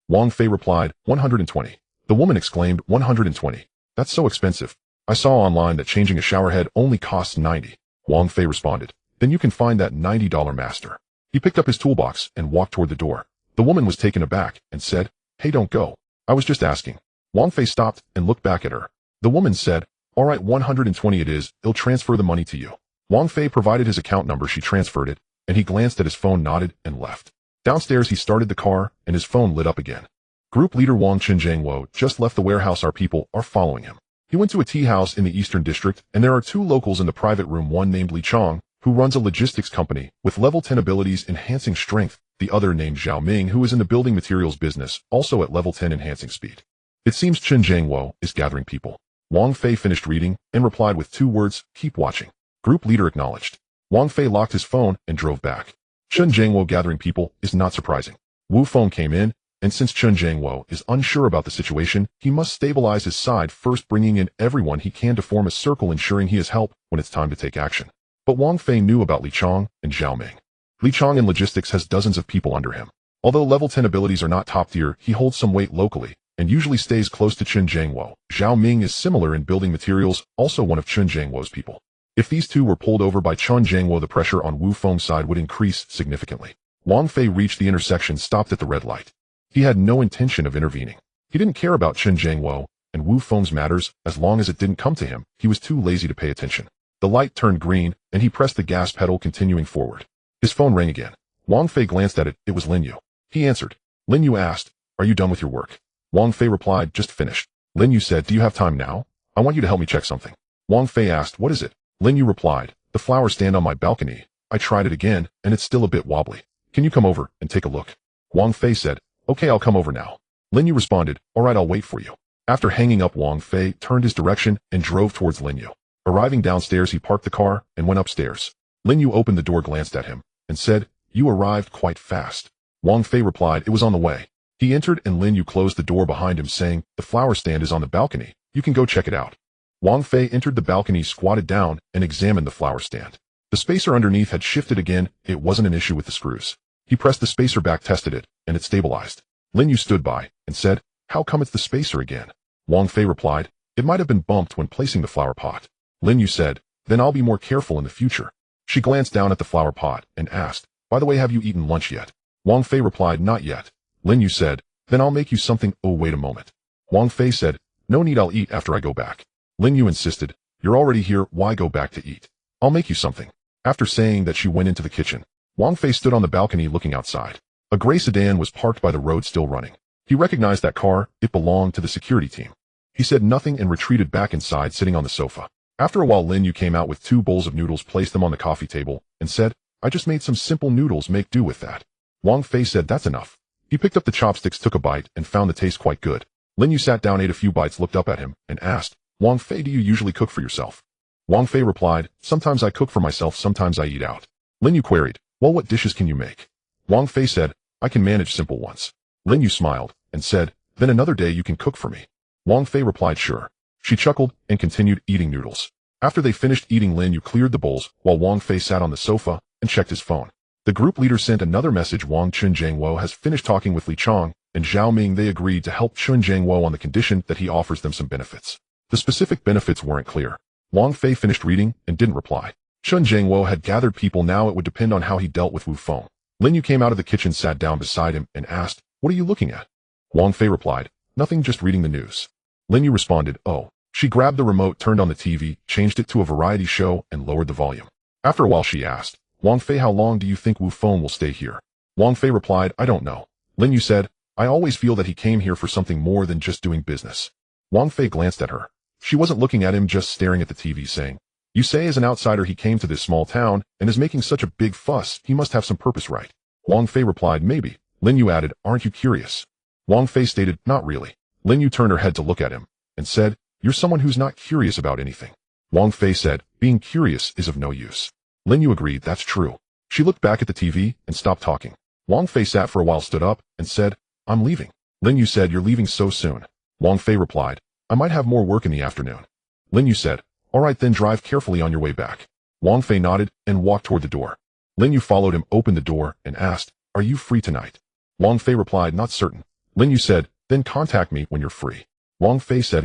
Wang Fei replied, 120. The woman exclaimed, 120? That's so expensive. I saw online that changing a shower head only costs 90. Wang Fei responded, "Then you can find that $90, master." He picked up his toolbox and walked toward the door. The woman was taken aback and said, "Hey, don't go. I was just asking." Wang Fei stopped and looked back at her. The woman said, "All right, 120 it is. I'll transfer the money to you." Wang Fei provided his account number. She transferred it, and he glanced at his phone, nodded, and left. Downstairs, he started the car, and his phone lit up again. Group leader Wang Jiangwo just left the warehouse. Our people are following him. He went to a tea house in the Eastern District, and there are 2 locals in the private room, one named Li Chong, who runs a logistics company with level 10 abilities enhancing strength, the other named Zhao Ming, who is in the building materials business, also at level 10 enhancing speed. It seems Chun Jiangwo is gathering people. Wang Fei finished reading and replied with 2 words, "Keep watching." Group leader acknowledged. Wang Fei locked his phone and drove back. Chun Jiangwo gathering people is not surprising. Wu Feng came in, and since Chun Jiangwo is unsure about the situation, he must stabilize his side first, bringing in everyone he can to form a circle, ensuring he has help when it's time to take action. But Wang Fei knew about Li Chong and Zhao Ming. Li Chong in logistics has dozens of people under him. Although level 10 abilities are not top tier, he holds some weight locally, and usually stays close to Chun Jiangwo. Zhao Ming is similar in building materials, also one of Chun Jiangwo's people. If these 2 were pulled over by Chun Jiangwo, the pressure on Wu Feng's side would increase significantly. Wang Fei reached the intersection, stopped at the red light. He had no intention of intervening. He didn't care about Chun Jiangwo and Wu Feng's matters as long as it didn't come to him. He was too lazy to pay attention. The light turned green, and he pressed the gas pedal, continuing forward. His phone rang again. Wang Fei glanced at it. It was Lin Yu. He answered. Lin Yu asked, "Are you done with your work?" Wang Fei replied, "Just finished." Lin Yu said, "Do you have time now? I want you to help me check something." Wang Fei asked, "What is it?" Lin Yu replied, "The flower stand on my balcony. I tried it again, and it's still a bit wobbly. Can you come over and take a look?" Wang Fei said, "Okay, I'll come over now." Lin Yu responded, "All right, I'll wait for you." After hanging up, Wang Fei turned his direction and drove towards Lin Yu. Arriving downstairs, he parked the car and went upstairs. Lin Yu opened the door, glanced at him, and said, "You arrived quite fast." Wang Fei replied, "It was on the way." He entered, and Lin Yu closed the door behind him, saying, "The flower stand is on the balcony. You can go check it out." Wang Fei entered the balcony, squatted down, and examined the flower stand. The spacer underneath had shifted again. It wasn't an issue with the screws. He pressed the spacer back, tested it, and it stabilized. Lin Yu stood by and said, "How come it's the spacer again?" Wang Fei replied, "It might have been bumped when placing the flower pot." Lin Yu said, "Then I'll be more careful in the future." She glanced down at the flower pot and asked, "By the way, have you eaten lunch yet?" Wang Fei replied, "Not yet." Lin Yu said, "Then I'll make you something." "Oh, wait a moment." Wang Fei said, "No need, I'll eat after I go back." Lin Yu insisted, "You're already here, why go back to eat? I'll make you something." After saying that, she went into the kitchen. Wang Fei stood on the balcony looking outside. A gray sedan was parked by the road, still running. He recognized that car. It belonged to the security team. He said nothing and retreated back inside, sitting on the sofa. After a while, Lin Yu came out with 2 bowls of noodles, placed them on the coffee table, and said, "I just made some simple noodles, make do with that." Wang Fei said, "That's enough." He picked up the chopsticks, took a bite, and found the taste quite good. Lin Yu sat down, ate a few bites, looked up at him, and asked, "Wang Fei, do you usually cook for yourself?" Wang Fei replied, "Sometimes I cook for myself, sometimes I eat out." Lin Yu queried, "Well, what dishes can you make?" Wang Fei said, "I can manage simple ones." Lin Yu smiled, and said, "Then another day you can cook for me." Wang Fei replied, "Sure." She chuckled and continued eating noodles. After they finished eating, Lin Yu cleared the bowls, while Wang Fei sat on the sofa and checked his phone. The group leader sent another message: Wang Chun Jiangwo has finished talking with Li Chong and Zhao Ming. They agreed to help Chun Jiangwo on the condition that he offers them some benefits. The specific benefits weren't clear. Wang Fei finished reading and didn't reply. Chun Jiangwo had gathered people. Now it would depend on how he dealt with Wu Feng. Lin Yu came out of the kitchen, sat down beside him, and asked, "What are you looking at?" Wang Fei replied, "Nothing, just reading the news." Lin Yu responded, "Oh." She grabbed the remote, turned on the TV, changed it to a variety show, and lowered the volume. After a while, she asked, "Wang Fei, how long do you think Wu Feng will stay here?" Wang Fei replied, "I don't know." Lin Yu said, "I always feel that he came here for something more than just doing business." Wang Fei glanced at her. She wasn't looking at him, just staring at the TV, saying, "You say as an outsider he came to this small town and is making such a big fuss, he must have some purpose, right?" Wang Fei replied, "Maybe." Lin Yu added, "Aren't you curious?" Wang Fei stated, "Not really." Lin Yu turned her head to look at him and said, "You're someone who's not curious about anything." Wang Fei said, "Being curious is of no use." Lin Yu agreed, "That's true." She looked back at the TV and stopped talking. Wang Fei sat for a while, stood up, and said, "I'm leaving." Lin Yu said, "You're leaving so soon?" Wang Fei replied, "I might have more work in the afternoon." Lin Yu said, "All right, then drive carefully on your way back." Wang Fei nodded and walked toward the door. Lin Yu followed him, opened the door, and asked, "Are you free tonight?" Wang Fei replied, "Not certain." Lin Yu said, "Then contact me when you're free." Wang Fei said,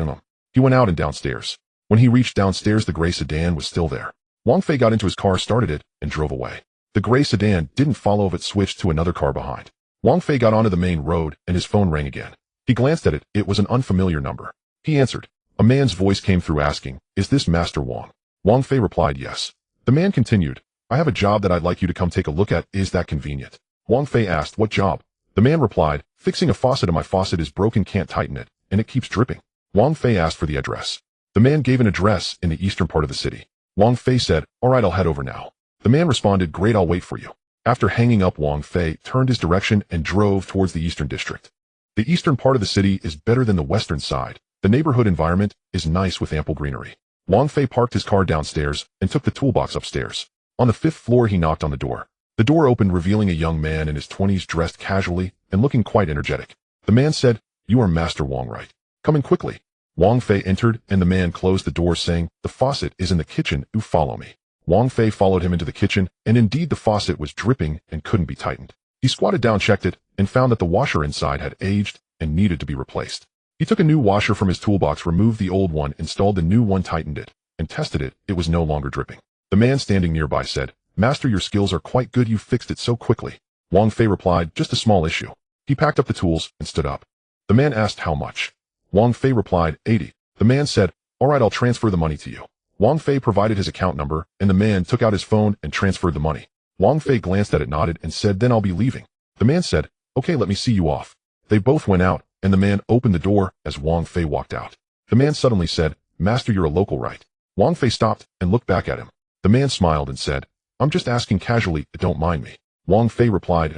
He went out and downstairs. When he reached downstairs, the gray sedan was still there. Wang Fei got into his car, started it, and drove away. The gray sedan didn't follow, it switched to another car behind. Wang Fei got onto the main road, and his phone rang again. He glanced at it. It was an unfamiliar number. He answered. A man's voice came through asking, "Is this Master Wang?" Wang Fei replied, "Yes." The man continued, "I have a job that I'd like you to come take a look at. Is that convenient?" Wang Fei asked, "What job?" The man replied, "Fixing a faucet. My faucet is broken, can't tighten it, and it keeps dripping." Wang Fei asked for the address. The man gave an address in the eastern part of the city. Wang Fei said, "All right, I'll head over now." The man responded, "Great, I'll wait for you." After hanging up, Wang Fei turned his direction and drove towards the eastern district. The eastern part of the city is better than the western side. The neighborhood environment is nice with ample greenery. Wang Fei parked his car downstairs and took the toolbox upstairs. On the 5th floor, he knocked on the door. The door opened, revealing a young man in his 20s, dressed casually and looking quite energetic. The man said, "You are Master Wang, right? Come in quickly." Wang Fei entered, and the man closed the door, saying, "The faucet is in the kitchen. You follow me." Wang Fei followed him into the kitchen, and indeed the faucet was dripping and couldn't be tightened. He squatted down, checked it, and found that the washer inside had aged and needed to be replaced. He took a new washer from his toolbox, removed the old one, installed the new one, tightened it, and tested it. It was no longer dripping. The man standing nearby said, "Master, your skills are quite good. You fixed it so quickly." Wang Fei replied, "Just a small issue." He packed up the tools and stood up. The man asked, "How much?" Wang Fei replied, 80. The man said, "All right, I'll transfer the money to you." Wang Fei provided his account number, and the man took out his phone and transferred the money. Wang Fei glanced at it, nodded, and said, "Then I'll be leaving." The man said, "Okay, let me see you off." They both went out, and the man opened the door as Wang Fei walked out. The man suddenly said, "Master, you're a local, right?" Wang Fei stopped and looked back at him. The man smiled and said, "I'm just asking casually, don't mind me." Wang Fei replied,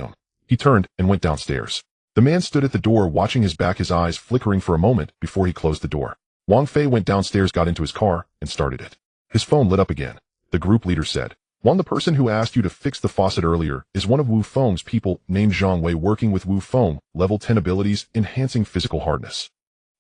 He turned and went downstairs. The man stood at the door, watching his back, his eyes flickering for a moment before he closed the door. Wang Fei went downstairs, got into his car, and started it. His phone lit up again. The group leader said, "Wang, the person who asked you to fix the faucet earlier is one of Wu Feng's people named Zhang Wei, working with Wu Feng, level 10 abilities, enhancing physical hardness.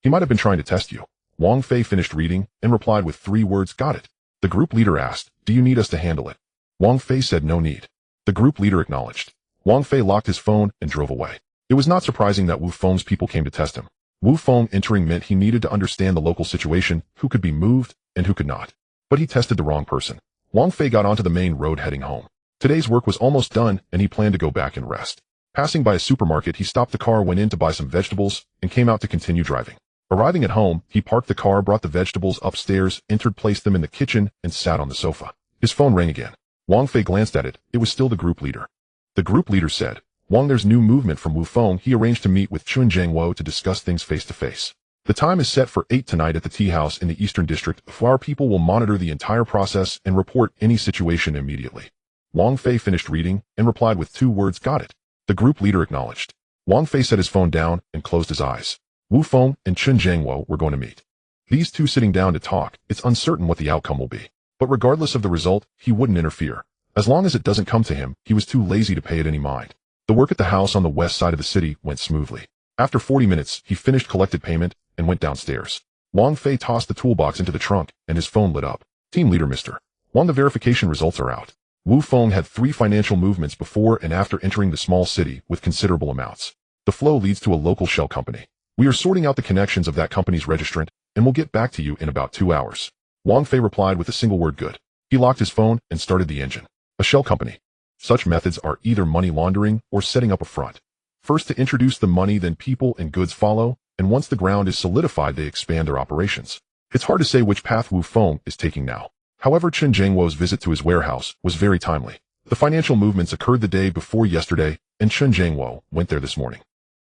He might have been trying to test you." Wang Fei finished reading and replied with 3 words, "Got it." The group leader asked, "Do you need us to handle it?" Wang Fei said, "No need." The group leader acknowledged. Wang Fei locked his phone and drove away. It was not surprising that Wu Feng's people came to test him. Wu Feng entering meant he needed to understand the local situation, who could be moved and who could not. But he tested the wrong person. Wang Fei got onto the main road heading home. Today's work was almost done, and he planned to go back and rest. Passing by a supermarket, he stopped the car, went in to buy some vegetables, and came out to continue driving. Arriving at home, he parked the car, brought the vegetables upstairs, entered, placed them in the kitchen, and sat on the sofa. His phone rang again. Wang Fei glanced at it. It was still the group leader. The group leader said, Wang, there's new movement from Wu Feng. He arranged to meet with Chun Jiangwo to discuss things face to face. The time is set for 8 tonight at the tea house in the Eastern District. Our people will monitor the entire process and report any situation immediately. Wang Fei finished reading and replied with 2 words, got it. The group leader acknowledged. Wang Fei set his phone down and closed his eyes. Wu Feng and Chun Jiangwo were going to meet. These two sitting down to talk, it's uncertain what the outcome will be. But regardless of the result, he wouldn't interfere. As long as it doesn't come to him, he was too lazy to pay it any mind. The work at the house on the west side of the city went smoothly. After 40 minutes, he finished collected payment and went downstairs. Wang Fei tossed the toolbox into the trunk, and his phone lit up. Team leader Mr. Wang, the verification results are out. Wu Feng had 3 financial movements before and after entering the small city with considerable amounts. The flow leads to a local shell company. We are sorting out the connections of that company's registrant, and we'll get back to you in about 2 hours. Wang Fei replied with a single word, good. He locked his phone and started the engine. A shell company. Such methods are either money laundering or setting up a front. First to introduce the money, then people and goods follow, and once the ground is solidified they expand their operations. It's hard to say which path Wu Feng is taking now. However, Chun Jiangwo's visit to his warehouse was very timely. The financial movements occurred the day before yesterday, and Chun Jiangwo went there this morning.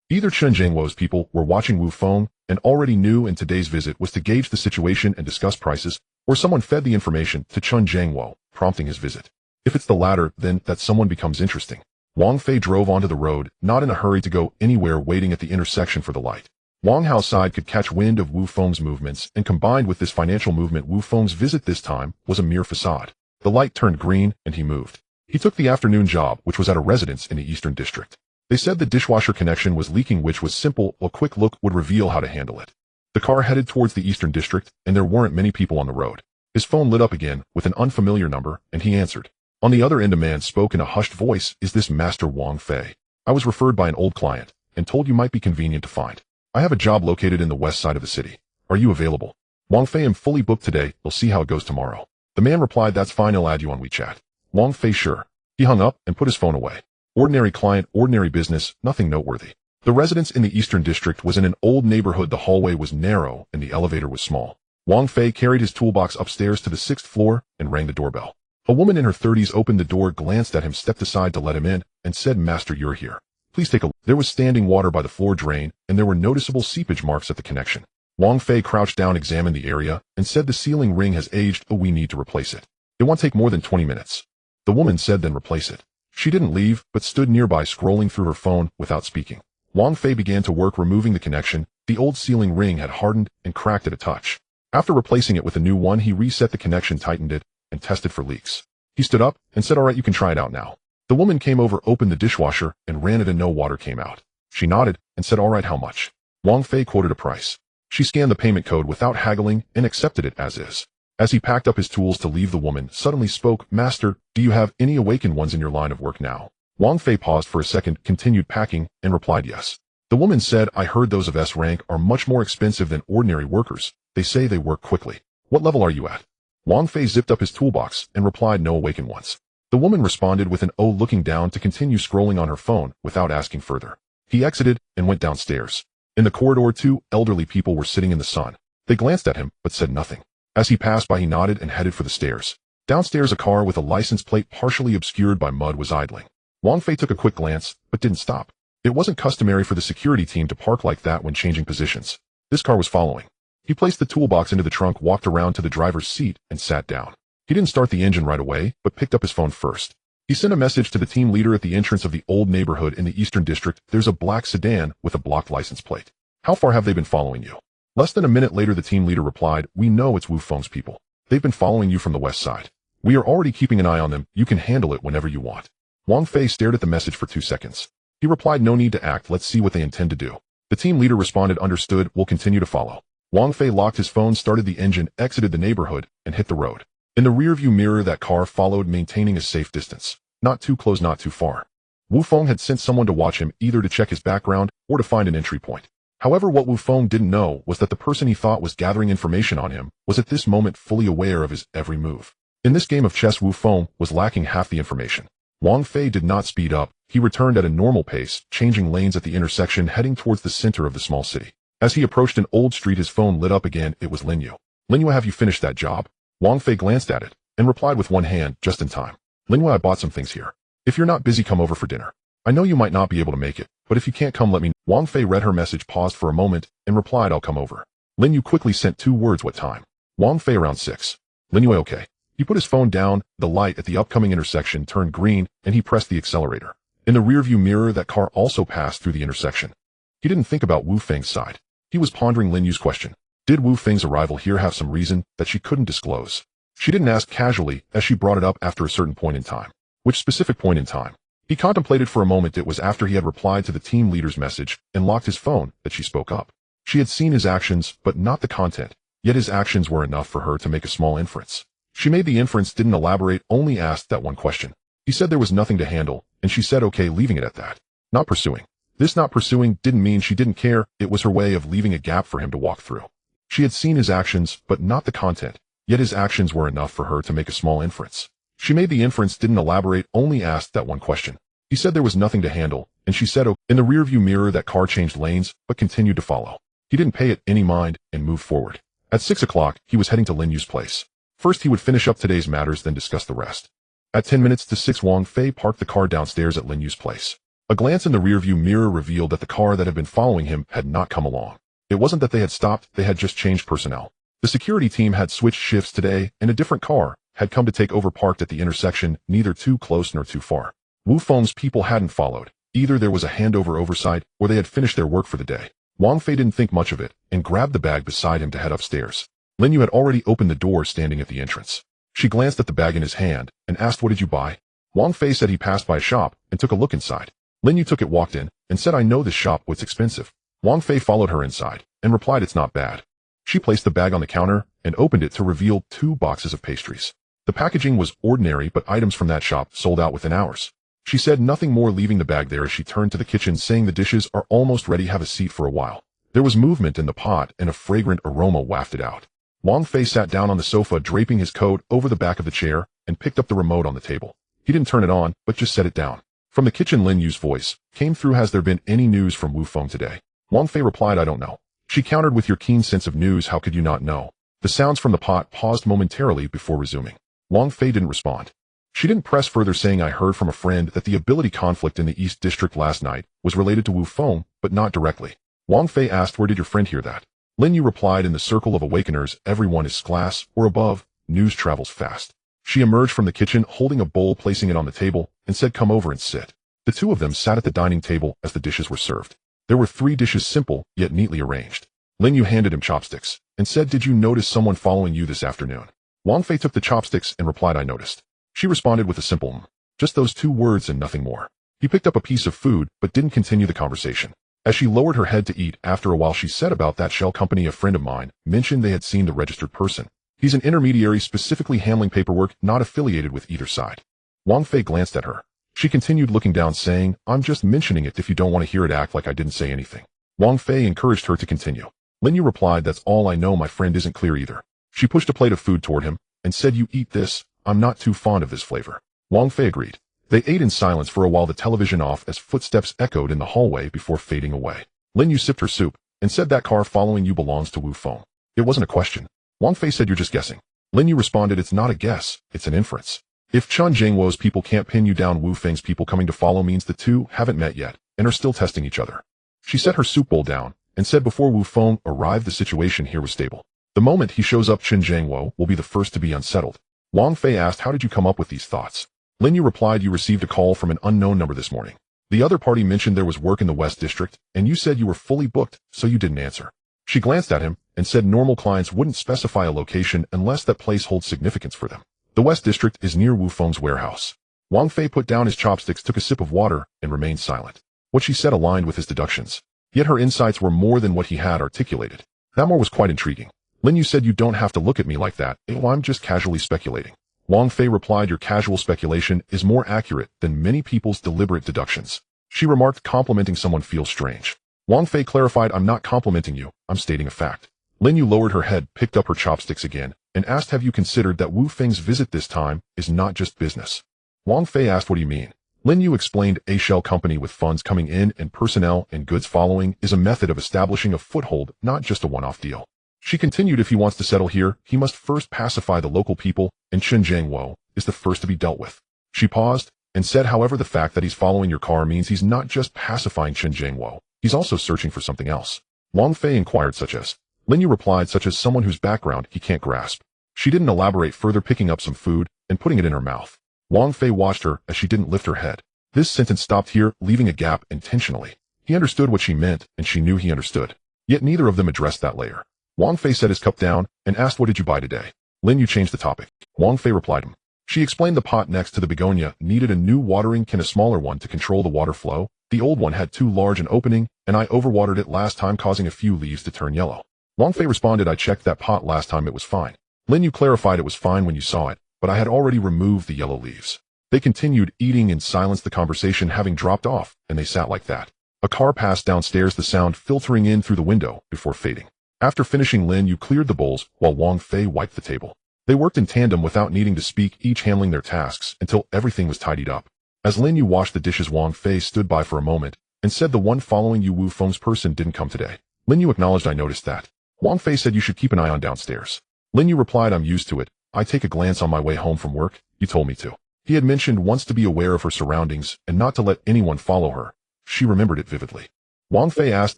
Either Chun Jiangwo's people were watching Wu Feng and already knew, and today's visit was to gauge the situation and discuss prices, or someone fed the information to Chun Jiangwo, prompting his visit. If it's the latter, then that someone becomes interesting. Wang Fei drove onto the road, not in a hurry to go anywhere, waiting at the intersection for the light. Wang Hao's side could catch wind of Wu Feng's movements, and combined with this financial movement, Wu Feng's visit this time was a mere facade. The light turned green, and he moved. He took the afternoon job, which was at a residence in the Eastern District. They said the dishwasher connection was leaking, which was simple. A quick look would reveal how to handle it. The car headed towards the Eastern District, and there weren't many people on the road. His phone lit up again with an unfamiliar number, and he answered. On the other end, a man spoke in a hushed voice. Is this Master Wang Fei? I was referred by an old client, and told you might be convenient to find. I have a job located in the west side of the city. Are you available? Wang Fei, am fully booked today. We'll see how it goes tomorrow. The man replied, that's fine, I'll add you on WeChat. Wang Fei, sure. He hung up and put his phone away. Ordinary client, ordinary business, nothing noteworthy. The residence in the Eastern District was in an old neighborhood. The hallway was narrow and the elevator was small. Wang Fei carried his toolbox upstairs to the 6th floor and rang the doorbell. A woman in her 30s opened the door, glanced at him, stepped aside to let him in, and said, Master, you're here. Please take a look. There was standing water by the floor drain, and there were noticeable seepage marks at the connection. Wang Fei crouched down, examined the area, and said, the ceiling ring has aged. Oh, we need to replace it. It won't take more than 20 minutes. The woman said, then replace it. She didn't leave, but stood nearby scrolling through her phone without speaking. Wang Fei began to work removing the connection. The old ceiling ring had hardened and cracked at a touch. After replacing it with a new one, he reset the connection, tightened it, and tested for leaks. He stood up and said, all right, you can try it out now. The woman came over, opened the dishwasher, and ran it, and no water came out. She nodded and said, all right, how much? Wang Fei quoted a price. She scanned the payment code without haggling and accepted it as is. As he packed up his tools to leave, the woman suddenly spoke, Master, do you have any awakened ones in your line of work now? Wang Fei paused for a second, continued packing, and replied yes. The woman said, I heard those of S-Rank are much more expensive than ordinary workers. They say they work quickly. What level are you at? Wang Fei zipped up his toolbox and replied, no awakened ones. The woman responded with an oh, looking down to continue scrolling on her phone without asking further. He exited and went downstairs. In the corridor, 2 elderly people were sitting in the sun. They glanced at him, but said nothing. As he passed by, he nodded and headed for the stairs. Downstairs, a car with a license plate partially obscured by mud was idling. Wang Fei took a quick glance, but didn't stop. It wasn't customary for the security team to park like that when changing positions. This car was following. He placed the toolbox into the trunk, walked around to the driver's seat, and sat down. He didn't start the engine right away, but picked up his phone first. He sent a message to the team leader at the entrance of the old neighborhood in the Eastern District. There's a black sedan with a blocked license plate. How far have they been following you? Less than a minute later, the team leader replied, we know it's Wu Feng's people. They've been following you from the west side. We are already keeping an eye on them. You can handle it whenever you want. Wang Fei stared at the message for 2 seconds. He replied, no need to act. Let's see what they intend to do. The team leader responded, understood, we'll continue to follow. Wang Fei locked his phone, started the engine, exited the neighborhood, and hit the road. In the rearview mirror, that car followed, maintaining a safe distance. Not too close, not too far. Wu Feng had sent someone to watch him, either to check his background or to find an entry point. However, what Wu Feng didn't know was that the person he thought was gathering information on him was at this moment fully aware of his every move. In this game of chess, Wu Feng was lacking half the information. Wang Fei did not speed up. He returned at a normal pace, changing lanes at the intersection, heading towards the center of the small city. As he approached an old street, his phone lit up again. It was Linyu. Linyu, have you finished that job? Wang Fei glanced at it and replied with one hand, just in time. Lin Yu, I bought some things here. If you're not busy, come over for dinner. I know you might not be able to make it, but if you can't come, let me know. Wang Fei read her message, paused for a moment, and replied, I'll come over. Lin Yu quickly sent 2 words, what time? Wang Fei, around 6. Lin Yu, okay. He put his phone down, the light at the upcoming intersection turned green, and he pressed the accelerator. In the rearview mirror, that car also passed through the intersection. He didn't think about Wu Feng's side. He was pondering Lin Yu's question. Did Wu Feng's arrival here have some reason that she couldn't disclose? She didn't ask casually, as she brought it up after a certain point in time. Which specific point in time? He contemplated for a moment. It was after he had replied to the team leader's message and locked his phone that she spoke up. She had seen his actions, but not the content, yet his actions were enough for her to make a small inference. She made the inference, didn't elaborate, only asked that one question. He said there was nothing to handle, and she said okay, leaving it at that. Not pursuing. This not pursuing didn't mean she didn't care, it was her way of leaving a gap for him to walk through. She had seen his actions, but not the content, yet his actions were enough for her to make a small inference. She made the inference, didn't elaborate, only asked that one question. He said there was nothing to handle, and she said, oh. In the rearview mirror, that car changed lanes, but continued to follow. He didn't pay it any mind and moved forward. At 6 o'clock, he was heading to Lin Yu's place. First, he would finish up today's matters, then discuss the rest. At 10 minutes to 6, Wang Fei parked the car downstairs at Lin Yu's place. A glance in the rearview mirror revealed that the car that had been following him had not come along. It wasn't that they had stopped, they had just changed personnel. The security team had switched shifts today, and a different car had come to take over, parked at the intersection, neither too close nor too far. Wu Feng's people hadn't followed. Either there was a handover oversight, or they had finished their work for the day. Wang Fei didn't think much of it, and grabbed the bag beside him to head upstairs. Lin Yu had already opened the door, standing at the entrance. She glanced at the bag in his hand, and asked, what did you buy? Wang Fei said he passed by a shop, and took a look inside. Lin Yu took it, walked in, and said, I know this shop, what's expensive? Wang Fei followed her inside, and replied, it's not bad. She placed the bag on the counter, and opened it to reveal 2 boxes of pastries. The packaging was ordinary, but items from that shop sold out within hours. She said nothing more, leaving the bag there as she turned to the kitchen, saying the dishes are almost ready, have a seat for a while. There was movement in the pot, and a fragrant aroma wafted out. Wang Fei sat down on the sofa, draping his coat over the back of the chair, and picked up the remote on the table. He didn't turn it on, but just set it down. From the kitchen, Lin Yu's voice came through, has there been any news from Wu Feng today? Wang Fei replied, I don't know. She countered, with your keen sense of news, how could you not know? The sounds from the pot paused momentarily before resuming. Wang Fei didn't respond. She didn't press further, saying, I heard from a friend that the ability conflict in the East District last night was related to Wu Feng, but not directly. Wang Fei asked, where did your friend hear that? Lin Yu replied, in the circle of awakeners, everyone is class or above, news travels fast. She emerged from the kitchen, holding a bowl, placing it on the table, and said, come over and sit. The 2 of them sat at the dining table as the dishes were served. There were 3 dishes, simple, yet neatly arranged. Lin Yu handed him chopsticks, and said, did you notice someone following you this afternoon? Wang Fei took the chopsticks and replied, I noticed. She responded with a simple, just those 2 words and nothing more. He picked up a piece of food, but didn't continue the conversation. As she lowered her head to eat, after a while she said, about that shell company, a friend of mine mentioned they had seen the registered person. He's an intermediary, specifically handling paperwork, not affiliated with either side. Wang Fei glanced at her. She continued, looking down, saying, I'm just mentioning it, if you don't want to hear it, act like I didn't say anything. Wang Fei encouraged her to continue. Lin Yu replied, that's all I know, my friend isn't clear either. She pushed a plate of food toward him, and said, you eat this, I'm not too fond of this flavor. Wang Fei agreed. They ate in silence for a while, the television off as footsteps echoed in the hallway before fading away. Lin Yu sipped her soup, and said, that car following you belongs to Wu Feng. It wasn't a question. Wang Fei said, you're just guessing. Lin Yu responded, it's not a guess, it's an inference. If Chen Jingwo's people can't pin you down, Wu Feng's people coming to follow means the 2 haven't met yet, and are still testing each other. She set her soup bowl down, and said, before Wu Feng arrived, the situation here was stable. The moment he shows up, Chen Jingwo will be the first to be unsettled. Wang Fei asked, how did you come up with these thoughts? Lin Yu replied, you received a call from an unknown number this morning. The other party mentioned there was work in the West District, and you said you were fully booked, so you didn't answer. She glanced at him, and said normal clients wouldn't specify a location unless that place holds significance for them. The West District is near Wu Feng's warehouse. Wang Fei put down his chopsticks, took a sip of water, and remained silent. What she said aligned with his deductions. Yet her insights were more than what he had articulated. That more was quite intriguing. Lin Yu said, you don't have to look at me like that. I'm just casually speculating. Wang Fei replied, your casual speculation is more accurate than many people's deliberate deductions. She remarked, complimenting someone feels strange. Wang Fei clarified, I'm not complimenting you, I'm stating a fact. Lin Yu lowered her head, picked up her chopsticks again, and asked, have you considered that Wu Feng's visit this time is not just business? Wang Fei asked, what do you mean? Lin Yu explained, a shell company with funds coming in and personnel and goods following is a method of establishing a foothold, not just a one-off deal. She continued, if he wants to settle here, he must first pacify the local people, and Chen Jingwo is the first to be dealt with. She paused and said, however, the fact that he's following your car means he's not just pacifying Chen Jiangwo. He's also searching for something else. Wang Fei inquired, such as. Lin Yu replied, such as someone whose background he can't grasp. She didn't elaborate further, picking up some food and putting it in her mouth. Wang Fei watched her as she didn't lift her head. This sentence stopped here, leaving a gap intentionally. He understood what she meant, and she knew he understood. Yet neither of them addressed that layer. Wang Fei set his cup down and asked, what did you buy today? Lin Yu changed the topic. Wang Fei replied him. She explained the pot next to the begonia needed a new watering can, a smaller one to control the water flow. The old one had too large an opening, and I overwatered it last time, causing a few leaves to turn yellow. Wang Fei responded, I checked that pot last time, it was fine. Lin Yu clarified, it was fine when you saw it, but I had already removed the yellow leaves. They continued eating in silence, the conversation having dropped off, and they sat like that. A car passed downstairs, the sound filtering in through the window before fading. After finishing, Lin Yu cleared the bowls while Wang Fei wiped the table. They worked in tandem without needing to speak, each handling their tasks until everything was tidied up. As Lin Yu washed the dishes, Wang Fei stood by for a moment and said, the one following you Wu Feng's person didn't come today. Lin Yu acknowledged, I noticed that. Wang Fei said, you should keep an eye on downstairs. Lin Yu replied, I'm used to it. I take a glance on my way home from work. You told me to. He had mentioned once to be aware of her surroundings and not to let anyone follow her. She remembered it vividly. Wang Fei asked,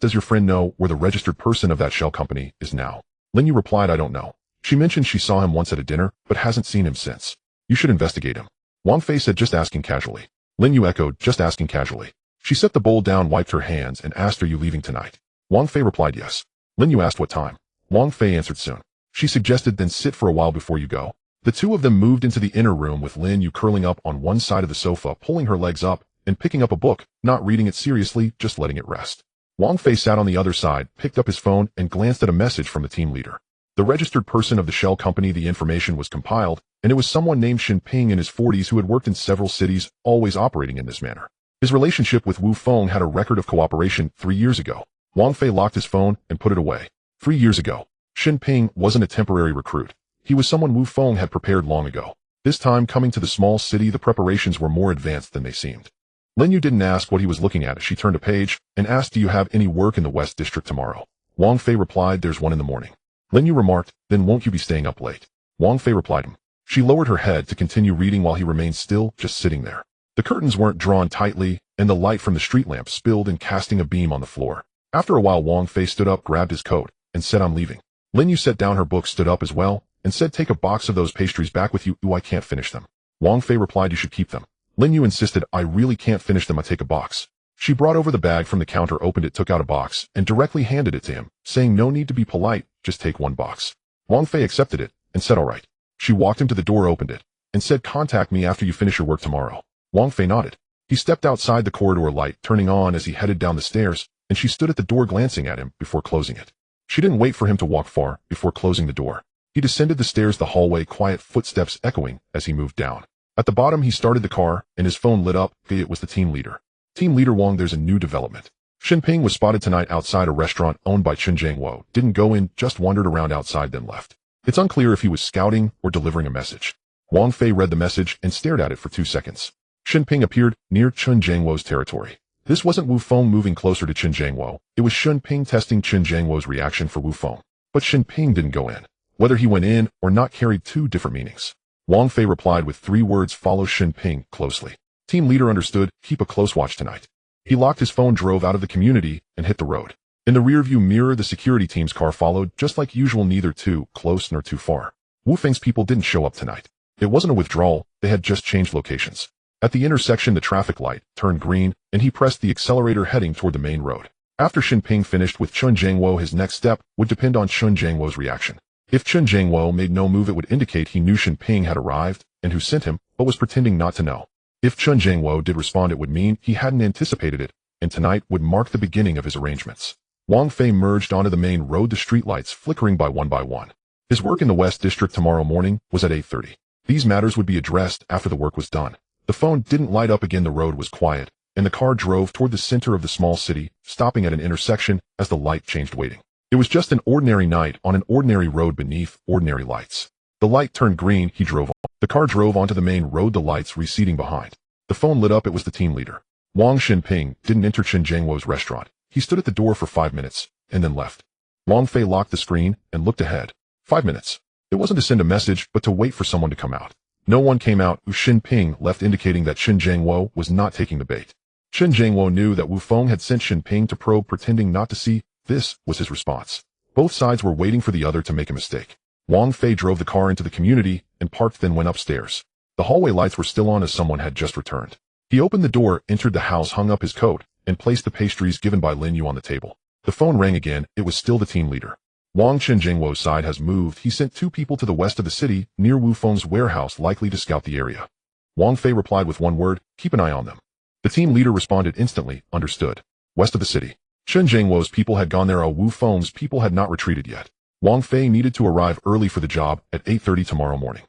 does your friend know where the registered person of that shell company is now? Lin Yu replied, I don't know. She mentioned she saw him once at a dinner, but hasn't seen him since. You should investigate him. Wang Fei said, just asking casually. Lin Yu echoed, just asking casually. She set the bowl down, wiped her hands, and asked, are you leaving tonight? Wang Fei replied, yes. Lin Yu asked what time. Wang Fei answered, soon. She suggested, then sit for a while before you go. The two of them moved into the inner room, with Lin Yu curling up on one side of the sofa, pulling her legs up, and picking up a book, not reading it seriously, just letting it rest. Wang Fei sat on the other side, picked up his phone, and glanced at a message from the team leader. The registered person of the shell company, the information was compiled, and it was someone named Shen Ping in his 40s who had worked in several cities, always operating in this manner. His relationship with Wu Feng had a record of cooperation 3 years ago. Wang Fei locked his phone and put it away. 3 years ago. Shen Ping wasn't a temporary recruit. He was someone Wu Feng had prepared long ago. This time, coming to the small city, the preparations were more advanced than they seemed. Lin Yu didn't ask what he was looking at as she turned a page and asked, do you have any work in the West District tomorrow? Wang Fei replied, there's one in the morning. Lin Yu remarked, then won't you be staying up late? Wang Fei replied him. She lowered her head to continue reading while he remained still, just sitting there. The curtains weren't drawn tightly, and the light from the street lamp spilled and casting a beam on the floor. After a while, Wang Fei stood up, grabbed his coat, and said, I'm leaving. Lin Yu set down her book, stood up as well, and said, take a box of those pastries back with you. Ooh, I can't finish them. Wang Fei replied, you should keep them. Lin Yu insisted, I really can't finish them, I take a box. She brought over the bag from the counter, opened it, took out a box, and directly handed it to him, saying, no need to be polite, just take one box. Wang Fei accepted it, and said, all right. She walked him to the door, opened it, and said, contact me after you finish your work tomorrow. Wang Fei nodded. He stepped outside, the corridor light turning on as he headed down the stairs, and she stood at the door glancing at him before closing it. She didn't wait for him to walk far before closing the door. He descended the stairs, the hallway, quiet footsteps echoing as he moved down. At the bottom, he started the car, and his phone lit up. It was the team leader. Team leader Wang, there's a new development. Shen Ping was spotted tonight outside a restaurant owned by Chen Jiangwo. Didn't go in, just wandered around outside, then left. It's unclear if he was scouting or delivering a message. Wang Fei read the message and stared at it for 2 seconds. Shen Ping appeared near Chen Jiangwo's territory. This wasn't Wu Feng moving closer to Chen Jiangwo. It was Shen Ping testing Chen Jiangwo's reaction for Wu Feng. But Shen Ping didn't go in. Whether he went in or not carried 2 different meanings. Wang Fei replied with 3 words, follow Shen Ping closely. Team leader understood, keep a close watch tonight. He locked his phone, drove out of the community, and hit the road. In the rearview mirror, the security team's car followed, just like usual, neither too close nor too far. Wu Feng's people didn't show up tonight. It wasn't a withdrawal, they had just changed locations. At the intersection, the traffic light turned green, and he pressed the accelerator, heading toward the main road. After Shen Ping finished with Chen Jiangwo, his next step would depend on Chen Jiangwo's reaction. If Chen Jiangwo made no move, it would indicate he knew Shen Ping had arrived and who sent him, but was pretending not to know. If Chen Jiangwo did respond, it would mean he hadn't anticipated it, and tonight would mark the beginning of his arrangements. Wang Fei merged onto the main road, the streetlights flickering by one. His work in the West District tomorrow morning was at 8:30. These matters would be addressed after the work was done. The phone didn't light up again, the road was quiet, and the car drove toward the center of the small city, stopping at an intersection as the light changed, waiting. It was just an ordinary night on an ordinary road beneath ordinary lights. The light turned green, he drove on. The car drove onto the main road, the lights receding behind. The phone lit up, it was the team leader. Wang Shenping didn't enter Chen Jiangwo's restaurant. He stood at the door for 5 minutes, and then left. Wang Fei locked the screen and looked ahead. 5 minutes. It wasn't to send a message, but to wait for someone to come out. No one came out. Wu Xinping left, indicating that Qin Jiangwo was not taking the bait. Qin Jiangwo knew that Wu Feng had sent Xinping to probe, pretending not to see. This was his response. Both sides were waiting for the other to make a mistake. Wang Fei drove the car into the community and parked, then went upstairs. The hallway lights were still on as someone had just returned. He opened the door, entered the house, hung up his coat, and placed the pastries given by Lin Yu on the table. The phone rang again. It was still the team leader. Wang Qin Jingwo's side has moved. He sent 2 people to the west of the city, near Wu Feng's warehouse, likely to scout the area. Wang Fei replied with one word: keep an eye on them. The team leader responded instantly: understood. West of the city. Qin Jingwo's people had gone there. Wu Feng's people had not retreated yet. Wang Fei needed to arrive early for the job at 8:30 tomorrow morning.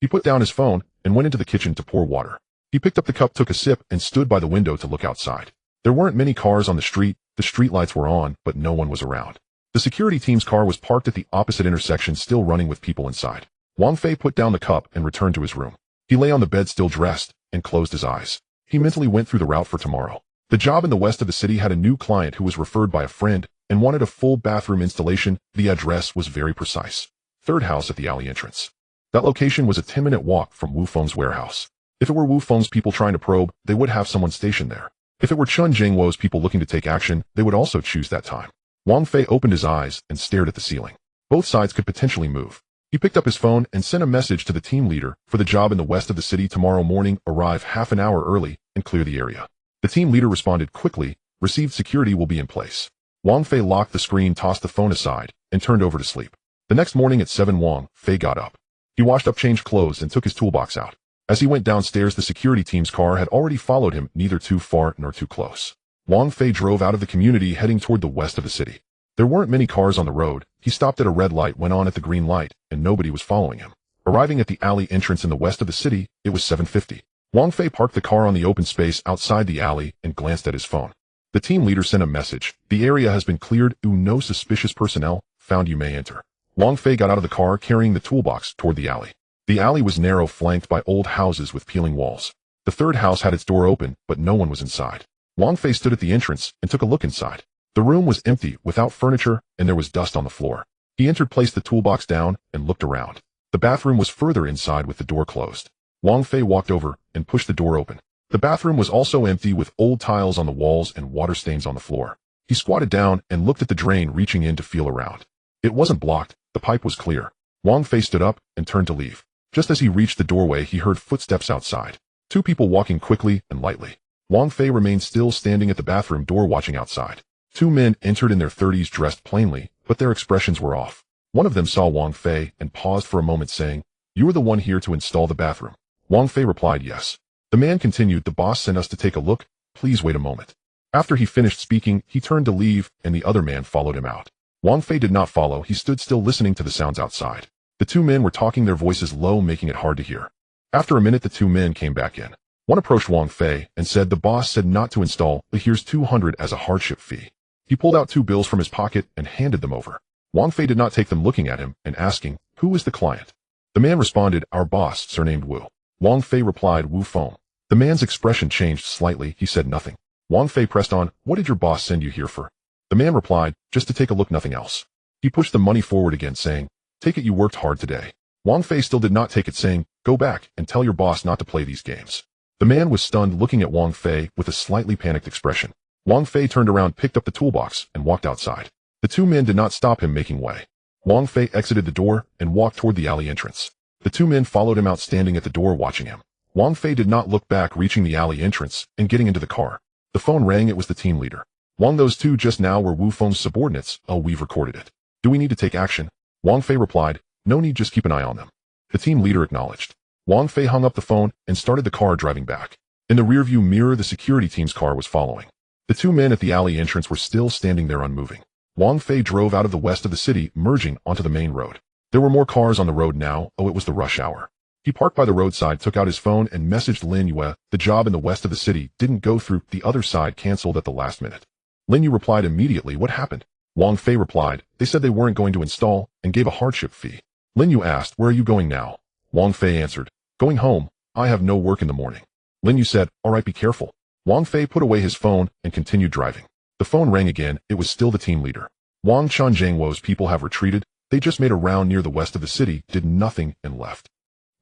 He put down his phone and went into the kitchen to pour water. He picked up the cup, took a sip, and stood by the window to look outside. There weren't many cars on the street. The streetlights were on, but no one was around. The security team's car was parked at the opposite intersection, still running with people inside. Wang Fei put down the cup and returned to his room. He lay on the bed, still dressed, and closed his eyes. He mentally went through the route for tomorrow. The job in the west of the city had a new client who was referred by a friend and wanted a full bathroom installation. The address was very precise. 3rd house at the alley entrance. That location was a 10-minute walk from Wu Feng's warehouse. If it were Wu Feng's people trying to probe, they would have someone stationed there. If it were Qin Jingwo's people looking to take action, they would also choose that time. Wang Fei opened his eyes and stared at the ceiling. Both sides could potentially move. He picked up his phone and sent a message to the team leader: for the job in the west of the city tomorrow morning, arrive half an hour early and clear the area. The team leader responded quickly: received, security will be in place. Wang Fei locked the screen, tossed the phone aside, and turned over to sleep. The next morning at 7, Wang Fei got up. He washed up, changed clothes, and took his toolbox out. As he went downstairs, the security team's car had already followed him, neither too far nor too close. Wang Fei drove out of the community, heading toward the west of the city. There weren't many cars on the road. He stopped at a red light, went on at the green light, and nobody was following him. Arriving at the alley entrance in the west of the city, it was 7:50. Wang Fei parked the car on the open space outside the alley and glanced at his phone. The team leader sent a message: the area has been cleared. No suspicious personnel found. You may enter. Wang Fei got out of the car, carrying the toolbox, toward the alley. The alley was narrow, flanked by old houses with peeling walls. The 3rd house had its door open, but no one was inside. Wang Fei stood at the entrance and took a look inside. The room was empty, without furniture, and there was dust on the floor. He entered, placed the toolbox down, and looked around. The bathroom was further inside with the door closed. Wang Fei walked over and pushed the door open. The bathroom was also empty, with old tiles on the walls and water stains on the floor. He squatted down and looked at the drain, reaching in to feel around. It wasn't blocked. The pipe was clear. Wang Fei stood up and turned to leave. Just as he reached the doorway, he heard footsteps outside. 2 people walking quickly and lightly. Wang Fei remained still, standing at the bathroom door, watching outside. 2 men entered, in their 30s, dressed plainly, but their expressions were off. One of them saw Wang Fei and paused for a moment, saying, "You are the one here to install the bathroom?" Wang Fei replied, "Yes." The man continued, "The boss sent us to take a look. Please wait a moment." After he finished speaking, he turned to leave, and the other man followed him out. Wang Fei did not follow. He stood still, listening to the sounds outside. The 2 men were talking, their voices low, making it hard to hear. After a minute, the 2 men came back in. One approached Wang Fei and said, "The boss said not to install, but here's 200 as a hardship fee." He pulled out 2 bills from his pocket and handed them over. Wang Fei did not take them, looking at him and asking, "Who is the client?" The man responded, "Our boss, surnamed Wu." Wang Fei replied, "Wu Feng." The man's expression changed slightly. He said nothing. Wang Fei pressed on, "What did your boss send you here for?" The man replied, "Just to take a look, nothing else." He pushed the money forward again, saying, "Take it, you worked hard today." Wang Fei still did not take it, saying, "Go back and tell your boss not to play these games." The man was stunned, looking at Wang Fei with a slightly panicked expression. Wang Fei turned around, picked up the toolbox, and walked outside. The 2 men did not stop him, making way. Wang Fei exited the door and walked toward the alley entrance. The 2 men followed him out, standing at the door watching him. Wang Fei did not look back, reaching the alley entrance and getting into the car. The phone rang. It was the team leader. "Wang, those 2 just now were Wu Feng's subordinates. Oh, we've recorded it. Do we need to take action?" Wang Fei replied, "No need, just keep an eye on them." The team leader acknowledged. Wang Fei hung up the phone and started the car, driving back. In the rearview mirror, the security team's car was following. The 2 men at the alley entrance were still standing there, unmoving. Wang Fei drove out of the west of the city, merging onto the main road. There were more cars on the road now. Oh, it was the rush hour. He parked by the roadside, took out his phone, and messaged Lin Yu. The job in the west of the city didn't go through. The other side canceled at the last minute. Lin Yu replied immediately, "What happened?" Wang Fei replied, "They said they weren't going to install and gave a hardship fee." Lin Yu asked, "Where are you going now?" Wang Fei answered, "Going home. I have no work in the morning." Lin Yu said, "All right, be careful." Wang Fei put away his phone and continued driving. The phone rang again. It was still the team leader. "Wang Changjiangwo's people have retreated. They just made a round near the west of the city, did nothing, and left."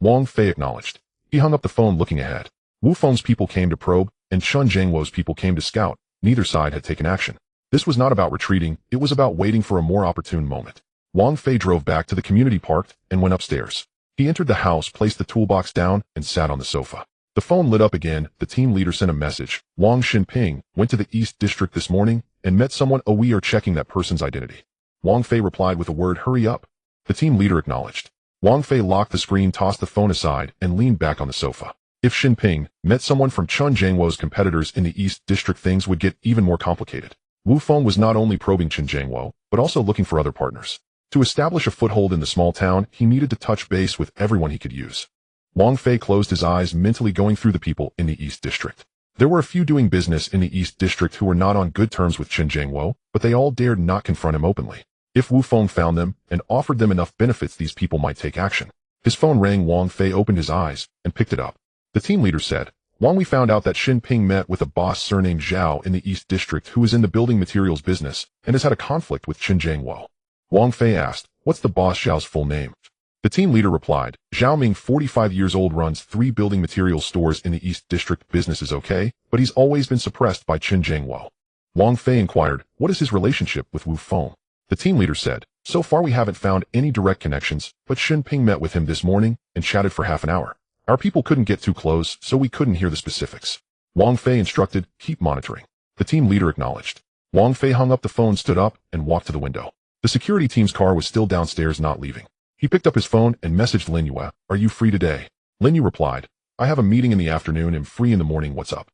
Wang Fei acknowledged. He hung up the phone looking ahead. Wu Feng's people came to probe, and Chun Jiangwo's people came to scout. Neither side had taken action. This was not about retreating, it was about waiting for a more opportune moment. Wang Fei drove back to the community park and went upstairs. He entered the house, placed the toolbox down, and sat on the sofa. The phone lit up again. The team leader sent a message. Wang Xinping went to the East District this morning and met someone. Oh, we are checking that person's identity. Wang Fei replied with the word hurry up. The team leader acknowledged. Wang Fei locked the screen, tossed the phone aside, and leaned back on the sofa. If Xinping met someone from Chun Jiangwo's competitors in the East District, things would get even more complicated. Wu Feng was not only probing Chun Jiangwo, but also looking for other partners. To establish a foothold in the small town, he needed to touch base with everyone he could use. Wang Fei closed his eyes, mentally going through the people in the East District. There were a few doing business in the East District who were not on good terms with Chun Jiangwo, but they all dared not confront him openly. If Wu Feng found them and offered them enough benefits, these people might take action. His phone rang. Wang Fei opened his eyes and picked it up. The team leader said, Wang, we found out that Xinping met with a boss surnamed Zhao in the East District who is in the building materials business and has had a conflict with Chun Jiangwo. Wang Fei asked, what's the boss Zhao's full name? The team leader replied, Zhao Ming, 45 years old, runs 3 building materials stores in the East District. Business is okay, but he's always been suppressed by Chun Jiangwo. Wang Fei inquired, what is his relationship with Wu Feng? The team leader said, so far we haven't found any direct connections, but Xinping met with him this morning and chatted for half an hour. Our people couldn't get too close, so we couldn't hear the specifics. Wang Fei instructed, keep monitoring. The team leader acknowledged. Wang Fei hung up the phone, stood up, and walked to the window. The security team's car was still downstairs, not leaving. He picked up his phone and messaged Lin Yu, are you free today? Lin Yu replied, I have a meeting in the afternoon and free in the morning, what's up?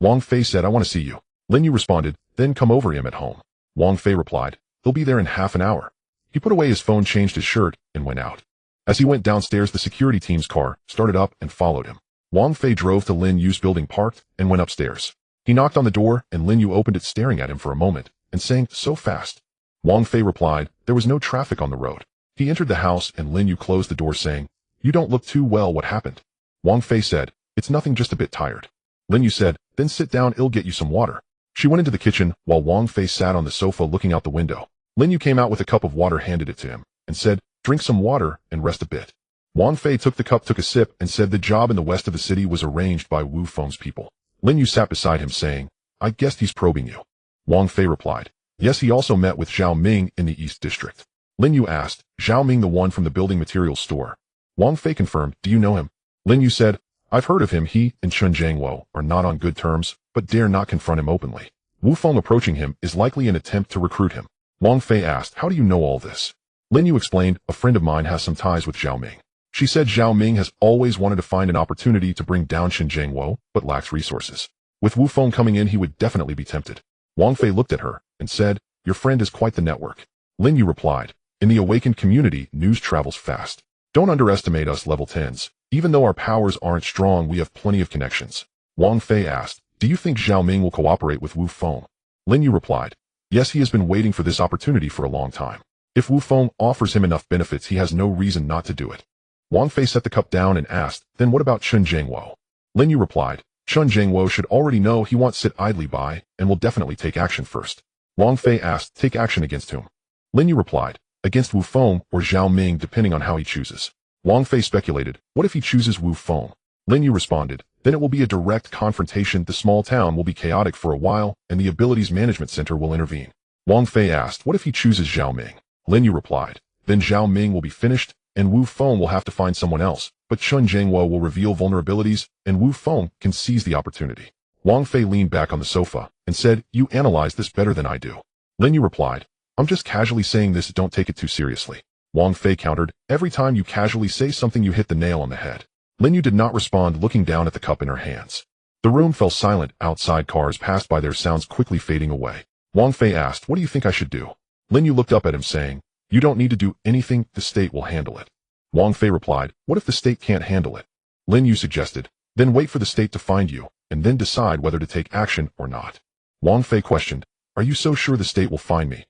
Wang Fei said, I want to see you. Lin Yu responded, then come over, him at home. Wang Fei replied, he'll be there in half an hour. He put away his phone, changed his shirt, and went out. As he went downstairs, the security team's car started up and followed him. Wang Fei drove to Lin Yu's building, parked, and went upstairs. He knocked on the door, and Lin Yu opened it, staring at him for a moment, and saying, so fast. Wang Fei replied, there was no traffic on the road. He entered the house, and Lin Yu closed the door, saying, you don't look too well, what happened? Wang Fei said, it's nothing, just a bit tired. Lin Yu said, then sit down, I'll get you some water. She went into the kitchen, while Wang Fei sat on the sofa looking out the window. Lin Yu came out with a cup of water, handed it to him, and said, drink some water and rest a bit. Wang Fei took the cup, took a sip, and said the job in the west of the city was arranged by Wu Feng's people. Lin Yu sat beside him, saying, I guessed he's probing you. Wang Fei replied, yes, he also met with Zhao Ming in the East District. Lin Yu asked, Zhao Ming, the one from the building materials store? Wang Fei confirmed, do you know him? Lin Yu said, I've heard of him. He and Chun Jiangwo are not on good terms, but dare not confront him openly. Wu Feng approaching him is likely an attempt to recruit him. Wang Fei asked, how do you know all this? Lin Yu explained, a friend of mine has some ties with Zhao Ming. She said Zhao Ming has always wanted to find an opportunity to bring down Chun Jiangwo, but lacks resources. With Wu Feng coming in, he would definitely be tempted. Wang Fei looked at her and said, your friend has quite the network. Lin Yu replied, in the awakened community, news travels fast. Don't underestimate us level 10s. Even though our powers aren't strong, we have plenty of connections. Wang Fei asked, do you think Zhao Ming will cooperate with Wu Feng? Lin Yu replied, yes, he has been waiting for this opportunity for a long time. If Wu Feng offers him enough benefits, he has no reason not to do it. Wang Fei set the cup down and asked, then what about Chun Jiangwo? Lin Yu replied, Chun Jiangwo should already know he won't sit idly by and will definitely take action first. Wang Fei asked, take action against whom? Lin Yu replied, against Wu Feng or Zhao Ming, depending on how he chooses. Wang Fei speculated, what if he chooses Wu Feng? Lin Yu responded, then it will be a direct confrontation. The small town will be chaotic for a while, and the abilities management center will intervene. Wang Fei asked, what if he chooses Zhao Ming? Lin Yu replied, then Zhao Ming will be finished, and Wu Feng will have to find someone else, but Chun Jiangwo will reveal vulnerabilities, and Wu Feng can seize the opportunity. Wang Fei leaned back on the sofa and said, you analyze this better than I do. Lin Yu replied, I'm just casually saying this, don't take it too seriously. Wang Fei countered, every time you casually say something, you hit the nail on the head. Lin Yu did not respond, looking down at the cup in her hands. The room fell silent. Outside, cars passed by, their sounds quickly fading away. Wang Fei asked, what do you think I should do? Lin Yu looked up at him, saying, you don't need to do anything, the state will handle it. Wang Fei replied, what if the state can't handle it? Lin Yu suggested, then wait for the state to find you, and then decide whether to take action or not. Wang Fei questioned, are you so sure the state will find me?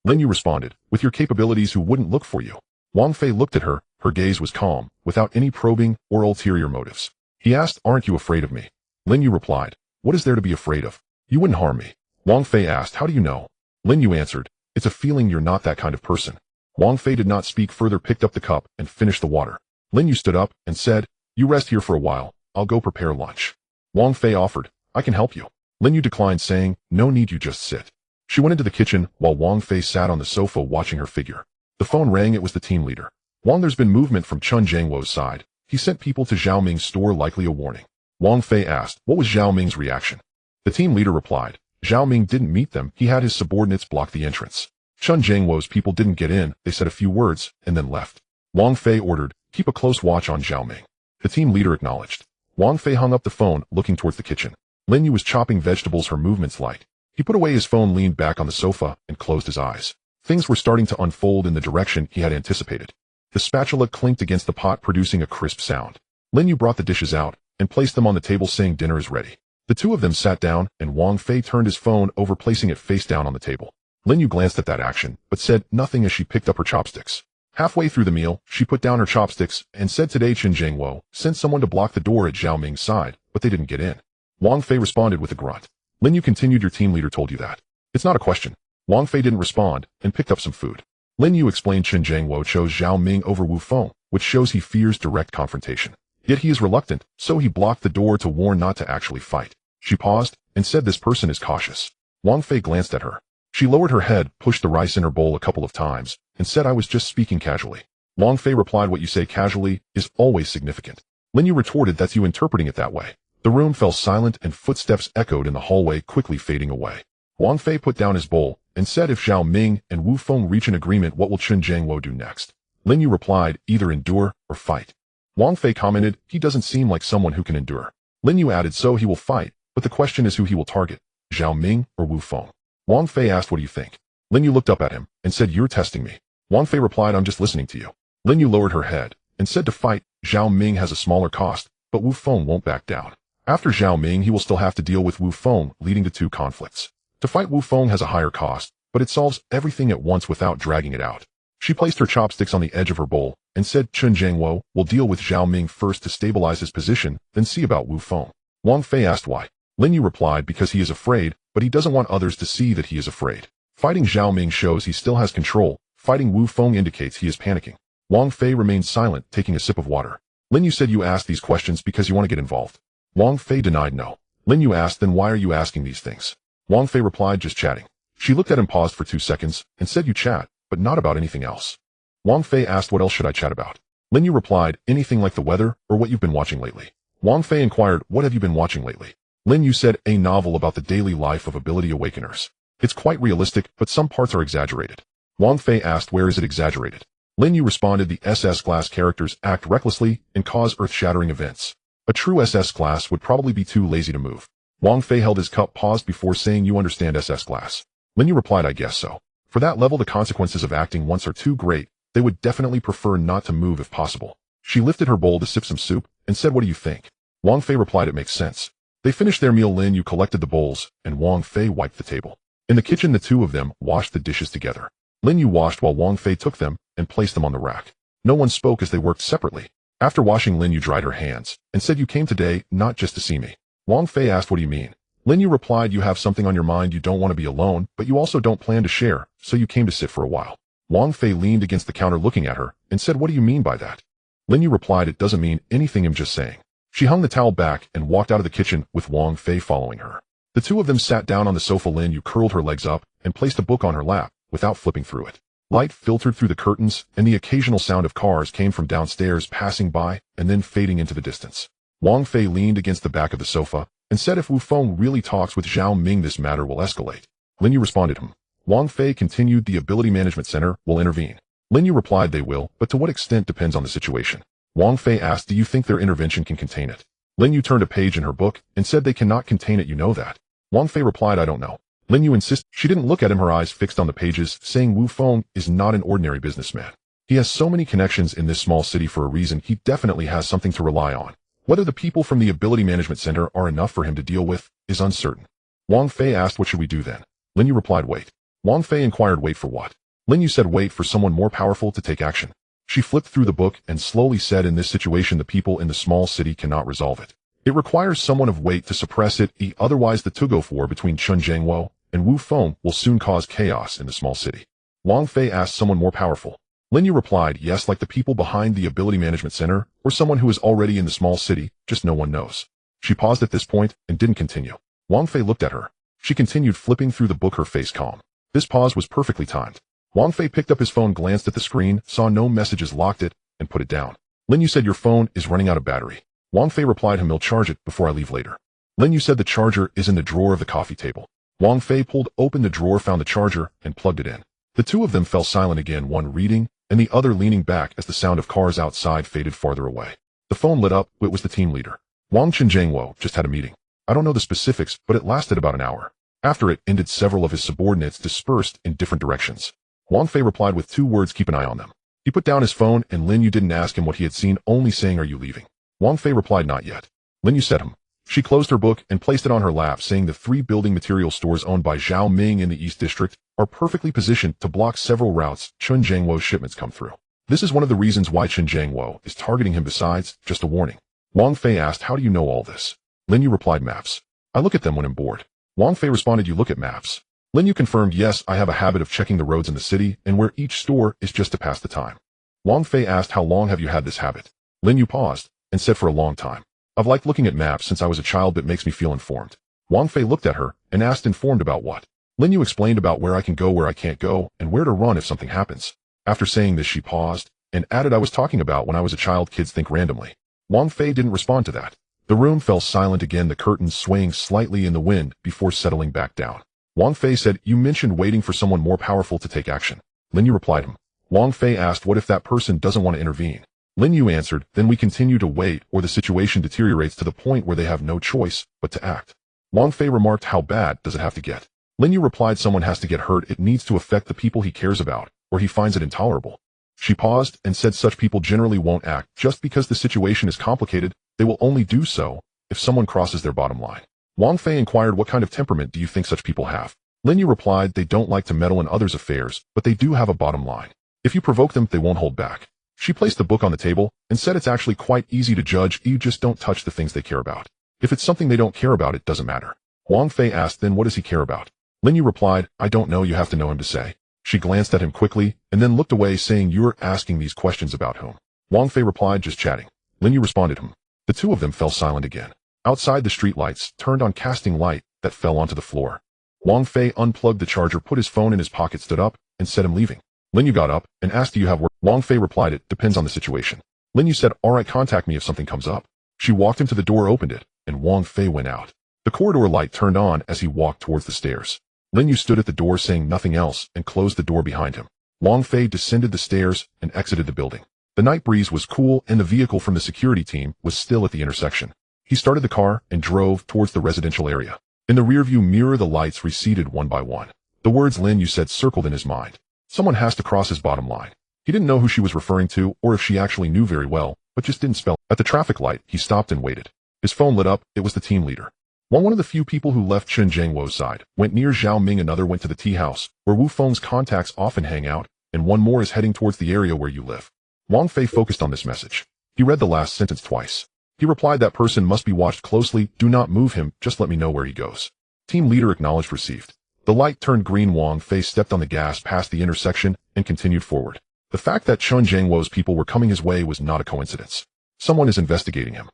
Lin Yu responded, with your capabilities, who wouldn't look for you? Wang Fei looked at her. Her gaze was calm, without any probing or ulterior motives. He asked, aren't you afraid of me? Lin Yu replied, what is there to be afraid of? You wouldn't harm me. Wang Fei asked, how do you know? Lin Yu answered, it's a feeling, you're not that kind of person. Wang Fei did not speak further, picked up the cup and finished the water. Lin Yu stood up and said, "You rest here for a while. I'll go prepare lunch." Wang Fei offered, "I can help you." Lin Yu declined, saying, "No need, you just sit." She went into the kitchen while Wang Fei sat on the sofa watching her figure. The phone rang. It was the team leader. "Wang, there's been movement from Chun Jiangwo's side. He sent people to Zhao Ming's store, likely a warning." Wang Fei asked, what was Zhao Ming's reaction? The team leader replied, "Zhao Ming didn't meet them. He had his subordinates block the entrance. Chun Jiangwo's people didn't get in. They said a few words and then left." Wang Fei ordered, "Keep a close watch on Zhao Ming." The team leader acknowledged. Wang Fei hung up the phone, looking towards the kitchen. Lin Yu was chopping vegetables, her movements light. He put away his phone, leaned back on the sofa, and closed his eyes. Things were starting to unfold in the direction he had anticipated. The spatula clinked against the pot, producing a crisp sound. Lin Yu brought the dishes out and placed them on the table, saying, "Dinner is ready." The two of them sat down, and Wang Fei turned his phone over, placing it face down on the table. Lin Yu glanced at that action, but said nothing as she picked up her chopsticks. Halfway through the meal, she put down her chopsticks and said, "Today Chun Jiangwo sent someone to block the door at Zhao Ming's side, but they didn't get in." Wang Fei responded with a grunt. Lin Yu continued, "Your team leader told you that." "It's not a question." Wang Fei didn't respond and picked up some food. Lin Yu explained Chun Jiangwo chose Zhao Ming over Wu Feng, which shows he fears direct confrontation. Yet he is reluctant, so he blocked the door to warn not to actually fight. She paused and said, "This person is cautious." Wang Fei glanced at her. She lowered her head, pushed the rice in her bowl a couple of times, and said, "I was just speaking casually." Wang Fei replied, "What you say casually is always significant." Lin Yu retorted, "That's you interpreting it that way." The room fell silent and footsteps echoed in the hallway, quickly fading away. Wang Fei put down his bowl and said, "If Zhao Ming and Wu Feng reach an agreement, what will Chun Jiangwo do next?" Lin Yu replied, "Either endure or fight." Wang Fei commented, "He doesn't seem like someone who can endure." Lin Yu added, "So he will fight, but the question is who he will target, Zhao Ming or Wu Feng." Wang Fei asked, "What do you think?" Lin Yu looked up at him and said, "You're testing me." Wang Fei replied, "I'm just listening to you." Lin Yu lowered her head and said, "To fight, Zhao Ming has a smaller cost, but Wu Feng won't back down. After Zhao Ming, he will still have to deal with Wu Feng, leading to two conflicts. To fight Wu Feng has a higher cost, but it solves everything at once without dragging it out." She placed her chopsticks on the edge of her bowl and said, "Chun Jiangwo will deal with Zhao Ming first to stabilize his position, then see about Wu Feng." Wang Fei asked why. Lin Yu replied, "Because he is afraid, but he doesn't want others to see that he is afraid. Fighting Zhao Ming shows he still has control. Fighting Wu Feng indicates he is panicking." Wang Fei remained silent, taking a sip of water. Lin Yu said, "You asked these questions because you want to get involved." Wang Fei denied no. Lin Yu asked, "Then why are you asking these things?" Wang Fei replied, "Just chatting." She looked at him, paused for 2 seconds, and said, "You chat, but not about anything else." Wang Fei asked, "What else should I chat about?" Lin Yu replied, "Anything like the weather or what you've been watching lately." Wang Fei inquired, "What have you been watching lately?" Lin Yu said, "A novel about the daily life of ability awakeners. It's quite realistic, but some parts are exaggerated." Wang Fei asked, "Where is it exaggerated?" Lin Yu responded, "The SS class characters act recklessly and cause earth-shattering events. A true SS class would probably be too lazy to move." Wang Fei held his cup, paused before saying, "You understand SS class?" Lin Yu replied, "I guess so. For that level, the consequences of acting once are too great. They would definitely prefer not to move if possible." She lifted her bowl to sip some soup and said, "What do you think?" Wang Fei replied, "It makes sense." They finished their meal. Lin Yu collected the bowls, and Wang Fei wiped the table. In the kitchen, the two of them washed the dishes together. Lin Yu washed while Wang Fei took them and placed them on the rack. No one spoke as they worked separately. After washing, Lin Yu dried her hands and said, "You came today not just to see me." Wang Fei asked, "What do you mean?" Lin Yu replied, "You have something on your mind. You don't want to be alone, but you also don't plan to share, so you came to sit for a while." Wang Fei leaned against the counter looking at her and said, "What do you mean by that?" Lin Yu replied, "It doesn't mean anything, I'm just saying." She hung the towel back and walked out of the kitchen with Wang Fei following her. The two of them sat down on the sofa. Lin Yu curled her legs up and placed a book on her lap without flipping through it. Light filtered through the curtains, and the occasional sound of cars came from downstairs, passing by and then fading into the distance. Wang Fei leaned against the back of the sofa and said, "If Wu Feng really talks with Zhao Ming, this matter will escalate." Lin Yu responded, Wang Fei continued, "The Ability Management Center will intervene." Lin Yu replied, "They will, but to what extent depends on the situation." Wang Fei asked, "Do you think their intervention can contain it?" Lin Yu turned a page in her book and said, "They cannot contain it, you know that." Wang Fei replied, "I don't know." Lin Yu insisted. She didn't look at him, her eyes fixed on the pages, saying, "Wu Feng is not an ordinary businessman. He has so many connections in this small city for a reason. He definitely has something to rely on. Whether the people from the Ability Management Center are enough for him to deal with is uncertain." Wang Fei asked, "What should we do then?" Lin Yu replied, "Wait." Wang Fei inquired, "Wait for what?" Lin Yu said, "Wait for someone more powerful to take action." She flipped through the book and slowly said, "In this situation, the people in the small city cannot resolve it. It requires someone of weight to suppress it, otherwise the tug-of war between Chun Jiangwo and Wu Feng will soon cause chaos in the small city." Wang Fei asked, "Someone more powerful?" Lin Yu replied, yes, like the people behind the Ability Management Center, or someone who is already in the small city, just no one knows. She paused at this point and didn't continue. Wang Fei looked at her. She continued flipping through the book, her face calm. This pause was perfectly timed. Wang Fei picked up his phone, glanced at the screen, saw no messages, locked it, and put it down. Lin Yu said, your phone is running out of battery. Wang Fei replied, he'll charge it before I leave later. Lin Yu said, the charger is in the drawer of the coffee table. Wang Fei pulled open the drawer, found the charger, and plugged it in. The two of them fell silent again, one reading, and the other leaning back as the sound of cars outside faded farther away. The phone lit up. It was the team leader. Wang Qinjiangwo just had a meeting. I don't know the specifics, but it lasted about an hour. After it ended, several of his subordinates dispersed in different directions. Wang Fei replied with 2 words, keep an eye on them. He put down his phone, and Lin Yu didn't ask him what he had seen, only saying, are you leaving? Wang Fei replied, not yet. Lin Yu said, She closed her book and placed it on her lap, saying the 3 building material stores owned by Zhao Ming in the East District are perfectly positioned to block several routes Qinjiangwo's shipments come through. This is one of the reasons why Qinjiangwo is targeting him. Besides, just a warning. Wang Fei asked, how do you know all this? Lin Yu replied, maps. I look at them when I'm bored. Wang Fei responded, you look at maps? Lin Yu confirmed, yes, I have a habit of checking the roads in the city and where each store is just to pass the time. Wang Fei asked, how long have you had this habit? Lin Yu paused and said, for a long time. I've liked looking at maps since I was a child. It makes me feel informed. Wang Fei looked at her and asked, informed about what? Lin Yu explained about where I can go, where I can't go, and where to run if something happens. After saying this, she paused and added, I was talking about when I was a child. Kids think randomly. Wang Fei didn't respond to that. The room fell silent again, the curtains swaying slightly in the wind before settling back down. Wang Fei said, you mentioned waiting for someone more powerful to take action. Lin Yu replied, Wang Fei asked, what if that person doesn't want to intervene? Lin Yu answered, then we continue to wait, or the situation deteriorates to the point where they have no choice but to act. Wang Fei remarked, how bad does it have to get? Lin Yu replied, someone has to get hurt. It needs to affect the people he cares about, or he finds it intolerable. She paused and said, such people generally won't act just because the situation is complicated. They will only do so if someone crosses their bottom line. Wang Fei inquired, what kind of temperament do you think such people have? Lin Yu replied, they don't like to meddle in others' affairs, but they do have a bottom line. If you provoke them, they won't hold back. She placed the book on the table and said, it's actually quite easy to judge. You just don't touch the things they care about. If it's something they don't care about, it doesn't matter. Wang Fei asked, then what does he care about? Lin Yu replied, I don't know, you have to know him to say. She glanced at him quickly and then looked away, saying, you're asking these questions about whom? Wang Fei replied, just chatting. Lin Yu responded, The two of them fell silent again. Outside, the streetlights turned on, casting light that fell onto the floor. Wang Fei unplugged the charger, put his phone in his pocket, stood up, and said, I'm leaving. Lin Yu got up and asked, do you have work? Wang Fei replied, it depends on the situation. Lin Yu said, all right, contact me if something comes up. She walked him to the door, opened it, and Wang Fei went out. The corridor light turned on as he walked towards the stairs. Lin Yu stood at the door saying nothing else and closed the door behind him. Wang Fei descended the stairs and exited the building. The night breeze was cool and the vehicle from the security team was still at the intersection. He started the car and drove towards the residential area. In the rearview mirror, the lights receded one by one. The words Lin Yu said circled in his mind. Someone has to cross his bottom line. He didn't know who she was referring to or if she actually knew very well, but just didn't spell. At the traffic light, he stopped and waited. His phone lit up. It was the team leader. One of the few people who left Chen Jiangwo's side went near Zhao Ming, another went to the tea house, where Wu Feng's contacts often hang out, and one more is heading towards the area where you live. Wang Fei focused on this message. He read the last sentence twice. He replied, that person must be watched closely. Do not move him. Just let me know where he goes. Team leader acknowledged, received. The light turned green. Wang Fei stepped on the gas past the intersection and continued forward. The fact that Chen Jiangwo's people were coming his way was not a coincidence. Someone is investigating him.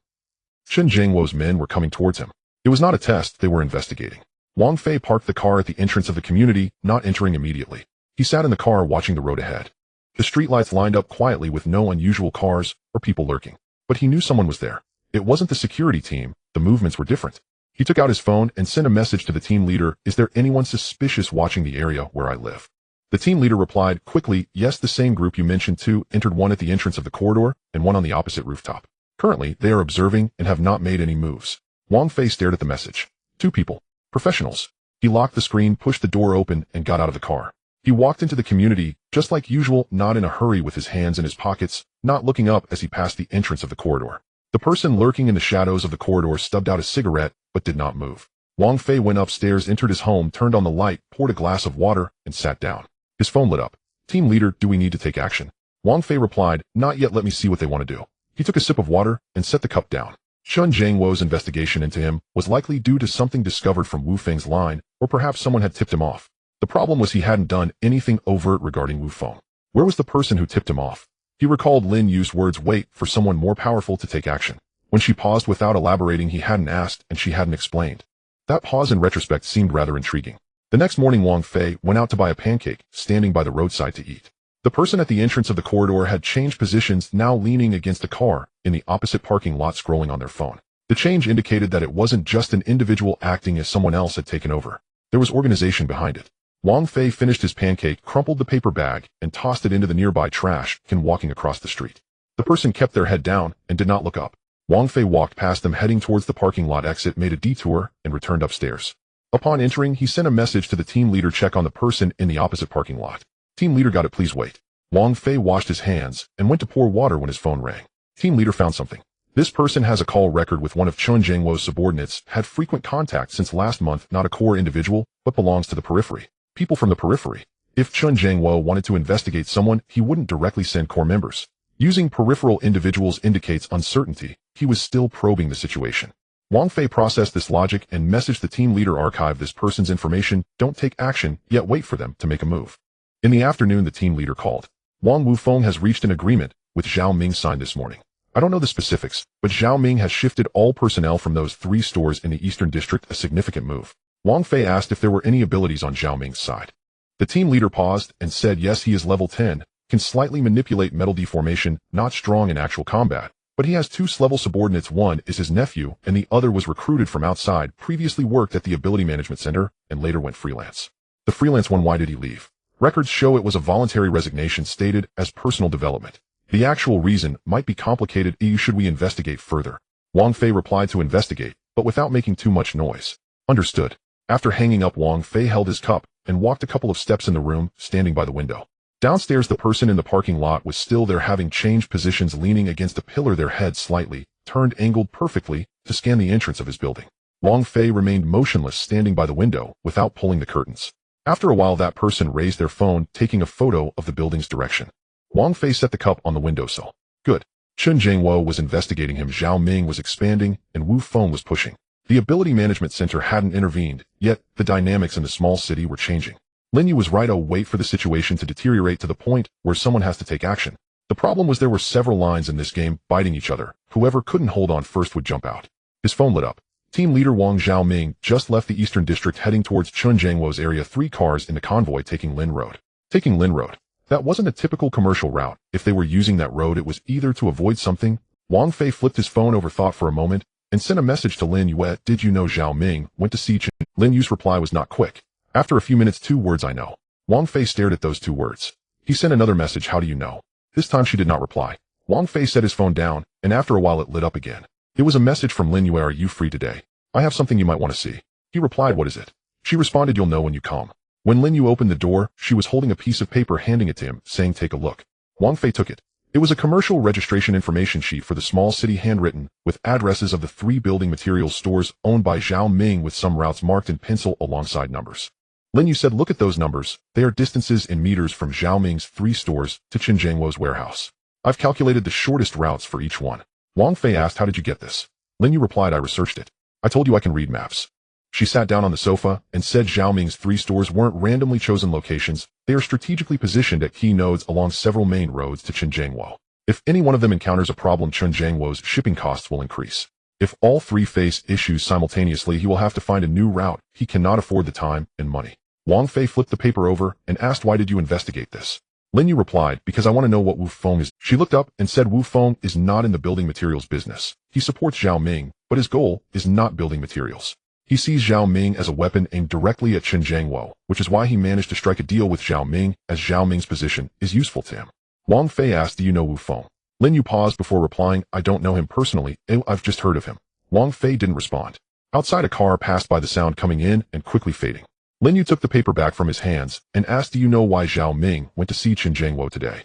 Chen Jiangwo's men were coming towards him. It was not a test, they were investigating. Wang Fei parked the car at the entrance of the community, not entering immediately. He sat in the car watching the road ahead. The streetlights lined up quietly with no unusual cars or people lurking. But he knew someone was there. It wasn't the security team, the movements were different. He took out his phone and sent a message to the team leader, is there anyone suspicious watching the area where I live? The team leader replied quickly, yes, the same group you mentioned too entered, one at the entrance of the corridor and one on the opposite rooftop. Currently, they are observing and have not made any moves. Wang Fei stared at the message. 2 people. Professionals. He locked the screen, pushed the door open, and got out of the car. He walked into the community, just like usual, not in a hurry, with his hands in his pockets, not looking up as he passed the entrance of the corridor. The person lurking in the shadows of the corridor stubbed out a cigarette, but did not move. Wang Fei went upstairs, entered his home, turned on the light, poured a glass of water, and sat down. His phone lit up. Team leader, do we need to take action? Wang Fei replied, not yet, let me see what they want to do. He took a sip of water and set the cup down. Chen Jiangwo's investigation into him was likely due to something discovered from Wu Feng's line, or perhaps someone had tipped him off. The problem was he hadn't done anything overt regarding Wu Feng. Where was the person who tipped him off? He recalled Lin Yu's words, wait for someone more powerful to take action. When she paused without elaborating, he hadn't asked and she hadn't explained. That pause in retrospect seemed rather intriguing. The next morning Wang Fei went out to buy a pancake, standing by the roadside to eat. The person at the entrance of the corridor had changed positions, now leaning against a car in the opposite parking lot, scrolling on their phone. The change indicated that it wasn't just an individual acting as someone else had taken over. There was organization behind it. Wang Fei finished his pancake, crumpled the paper bag, and tossed it into the nearby trash can, walking across the street. The person kept their head down and did not look up. Wang Fei walked past them, heading towards the parking lot exit, made a detour, and returned upstairs. Upon entering, he sent a message to the team leader, check on the person in the opposite parking lot. Team leader, got it, please wait. Wang Fei washed his hands and went to pour water when his phone rang. Team leader found something. This person has a call record with one of Chun Jingwo's subordinates, had frequent contact since last month, not a core individual, but belongs to the periphery. People from the periphery. If Chun Jingwo wanted to investigate someone, he wouldn't directly send core members. Using peripheral individuals indicates uncertainty. He was still probing the situation. Wang Fei processed this logic and messaged the team leader, archive this person's information, don't take action, yet wait for them to make a move. In the afternoon, the team leader called. Wang Wufeng has reached an agreement with Zhao Ming, signed this morning. I don't know the specifics, but Zhao Ming has shifted all personnel from those 3 stores in the Eastern District, a significant move. Wang Fei asked if there were any abilities on Zhao Ming's side. The team leader paused and said yes, he is level 10, can slightly manipulate metal deformation, not strong in actual combat, but he has 2 level subordinates. One is his nephew and the other was recruited from outside, previously worked at the Ability Management Center, and later went freelance. The freelance one, why did he leave? Records show it was a voluntary resignation, stated as personal development. The actual reason might be complicated. Should we investigate further? Wang Fei replied to investigate, but without making too much noise. Understood. After hanging up, Wang Fei held his cup and walked a couple of steps in the room, standing by the window. Downstairs, the person in the parking lot was still there, having changed positions, leaning against a pillar, their head slightly turned, angled perfectly to scan the entrance of his building. Wang Fei remained motionless, standing by the window without pulling the curtains. After a while, that person raised their phone, taking a photo of the building's direction. Wang Fei set the cup on the windowsill. Good. Chun Jingwo was investigating him, Zhao Ming was expanding, and Wu Feng was pushing. The Ability Management Center hadn't intervened, yet the dynamics in the small city were changing. Lin Yu was right, wait for the situation to deteriorate to the point where someone has to take action. The problem was there were several lines in this game biting each other. Whoever couldn't hold on first would jump out. His phone lit up. Team leader Wang Zhao Ming just left the Eastern District, heading towards Chun Jingwo's area. 3 cars in the convoy taking Lin Road. Taking Lin Road. That wasn't a typical commercial route. If they were using that road, it was either to avoid something. Wang Fei flipped his phone over, thought for a moment, and sent a message to Lin Yu. Did you know Zhao Ming went to see Chen? Lin Yu's reply was not quick. After a few minutes, 2 words, I know. Wang Fei stared at those 2 words. He sent another message, how do you know? This time she did not reply. Wang Fei set his phone down, and after a while it lit up again. It was a message from Lin Yu. Are you free today? I have something you might want to see. He replied, what is it? She responded, you'll know when you come. When Lin Yu opened the door, she was holding a piece of paper, handing it to him, saying take a look. Wang Fei took it. It was a commercial registration information sheet for the small city, handwritten, with addresses of the 3 building materials stores owned by Zhao Ming, with some routes marked in pencil alongside numbers. Lin Yu said, look at those numbers. They are distances in meters from Zhao Ming's 3 stores to Chun Jingwo's warehouse. I've calculated the shortest routes for each one. Wang Fei asked, how did you get this? Lin Yu replied, I researched it. I told you I can read maps. She sat down on the sofa and said Zhao Ming's 3 stores weren't randomly chosen locations. They are strategically positioned at key nodes along several main roads to Chun Jingwo. If any one of them encounters a problem, Chun Jingwo's shipping costs will increase. If all 3 face issues simultaneously, he will have to find a new route. He cannot afford the time and money. Wang Fei flipped the paper over and asked, why did you investigate this? Lin Yu replied, because I want to know what Wu Feng is. She looked up and said, Wu Feng is not in the building materials business. He supports Zhao Ming, but his goal is not building materials. He sees Zhao Ming as a weapon aimed directly at Chun Jingwo, which is why he managed to strike a deal with Zhao Ming, as Zhao Ming's position is useful to him. Wang Fei asked, do you know Wu Feng? Lin Yu paused before replying, I don't know him personally. I've just heard of him. Wang Fei didn't respond. Outside, a car passed by, the sound coming in and quickly fading. Lin Yu took the paper back from his hands and asked, do you know why Zhao Ming went to see Chun Jingwo today?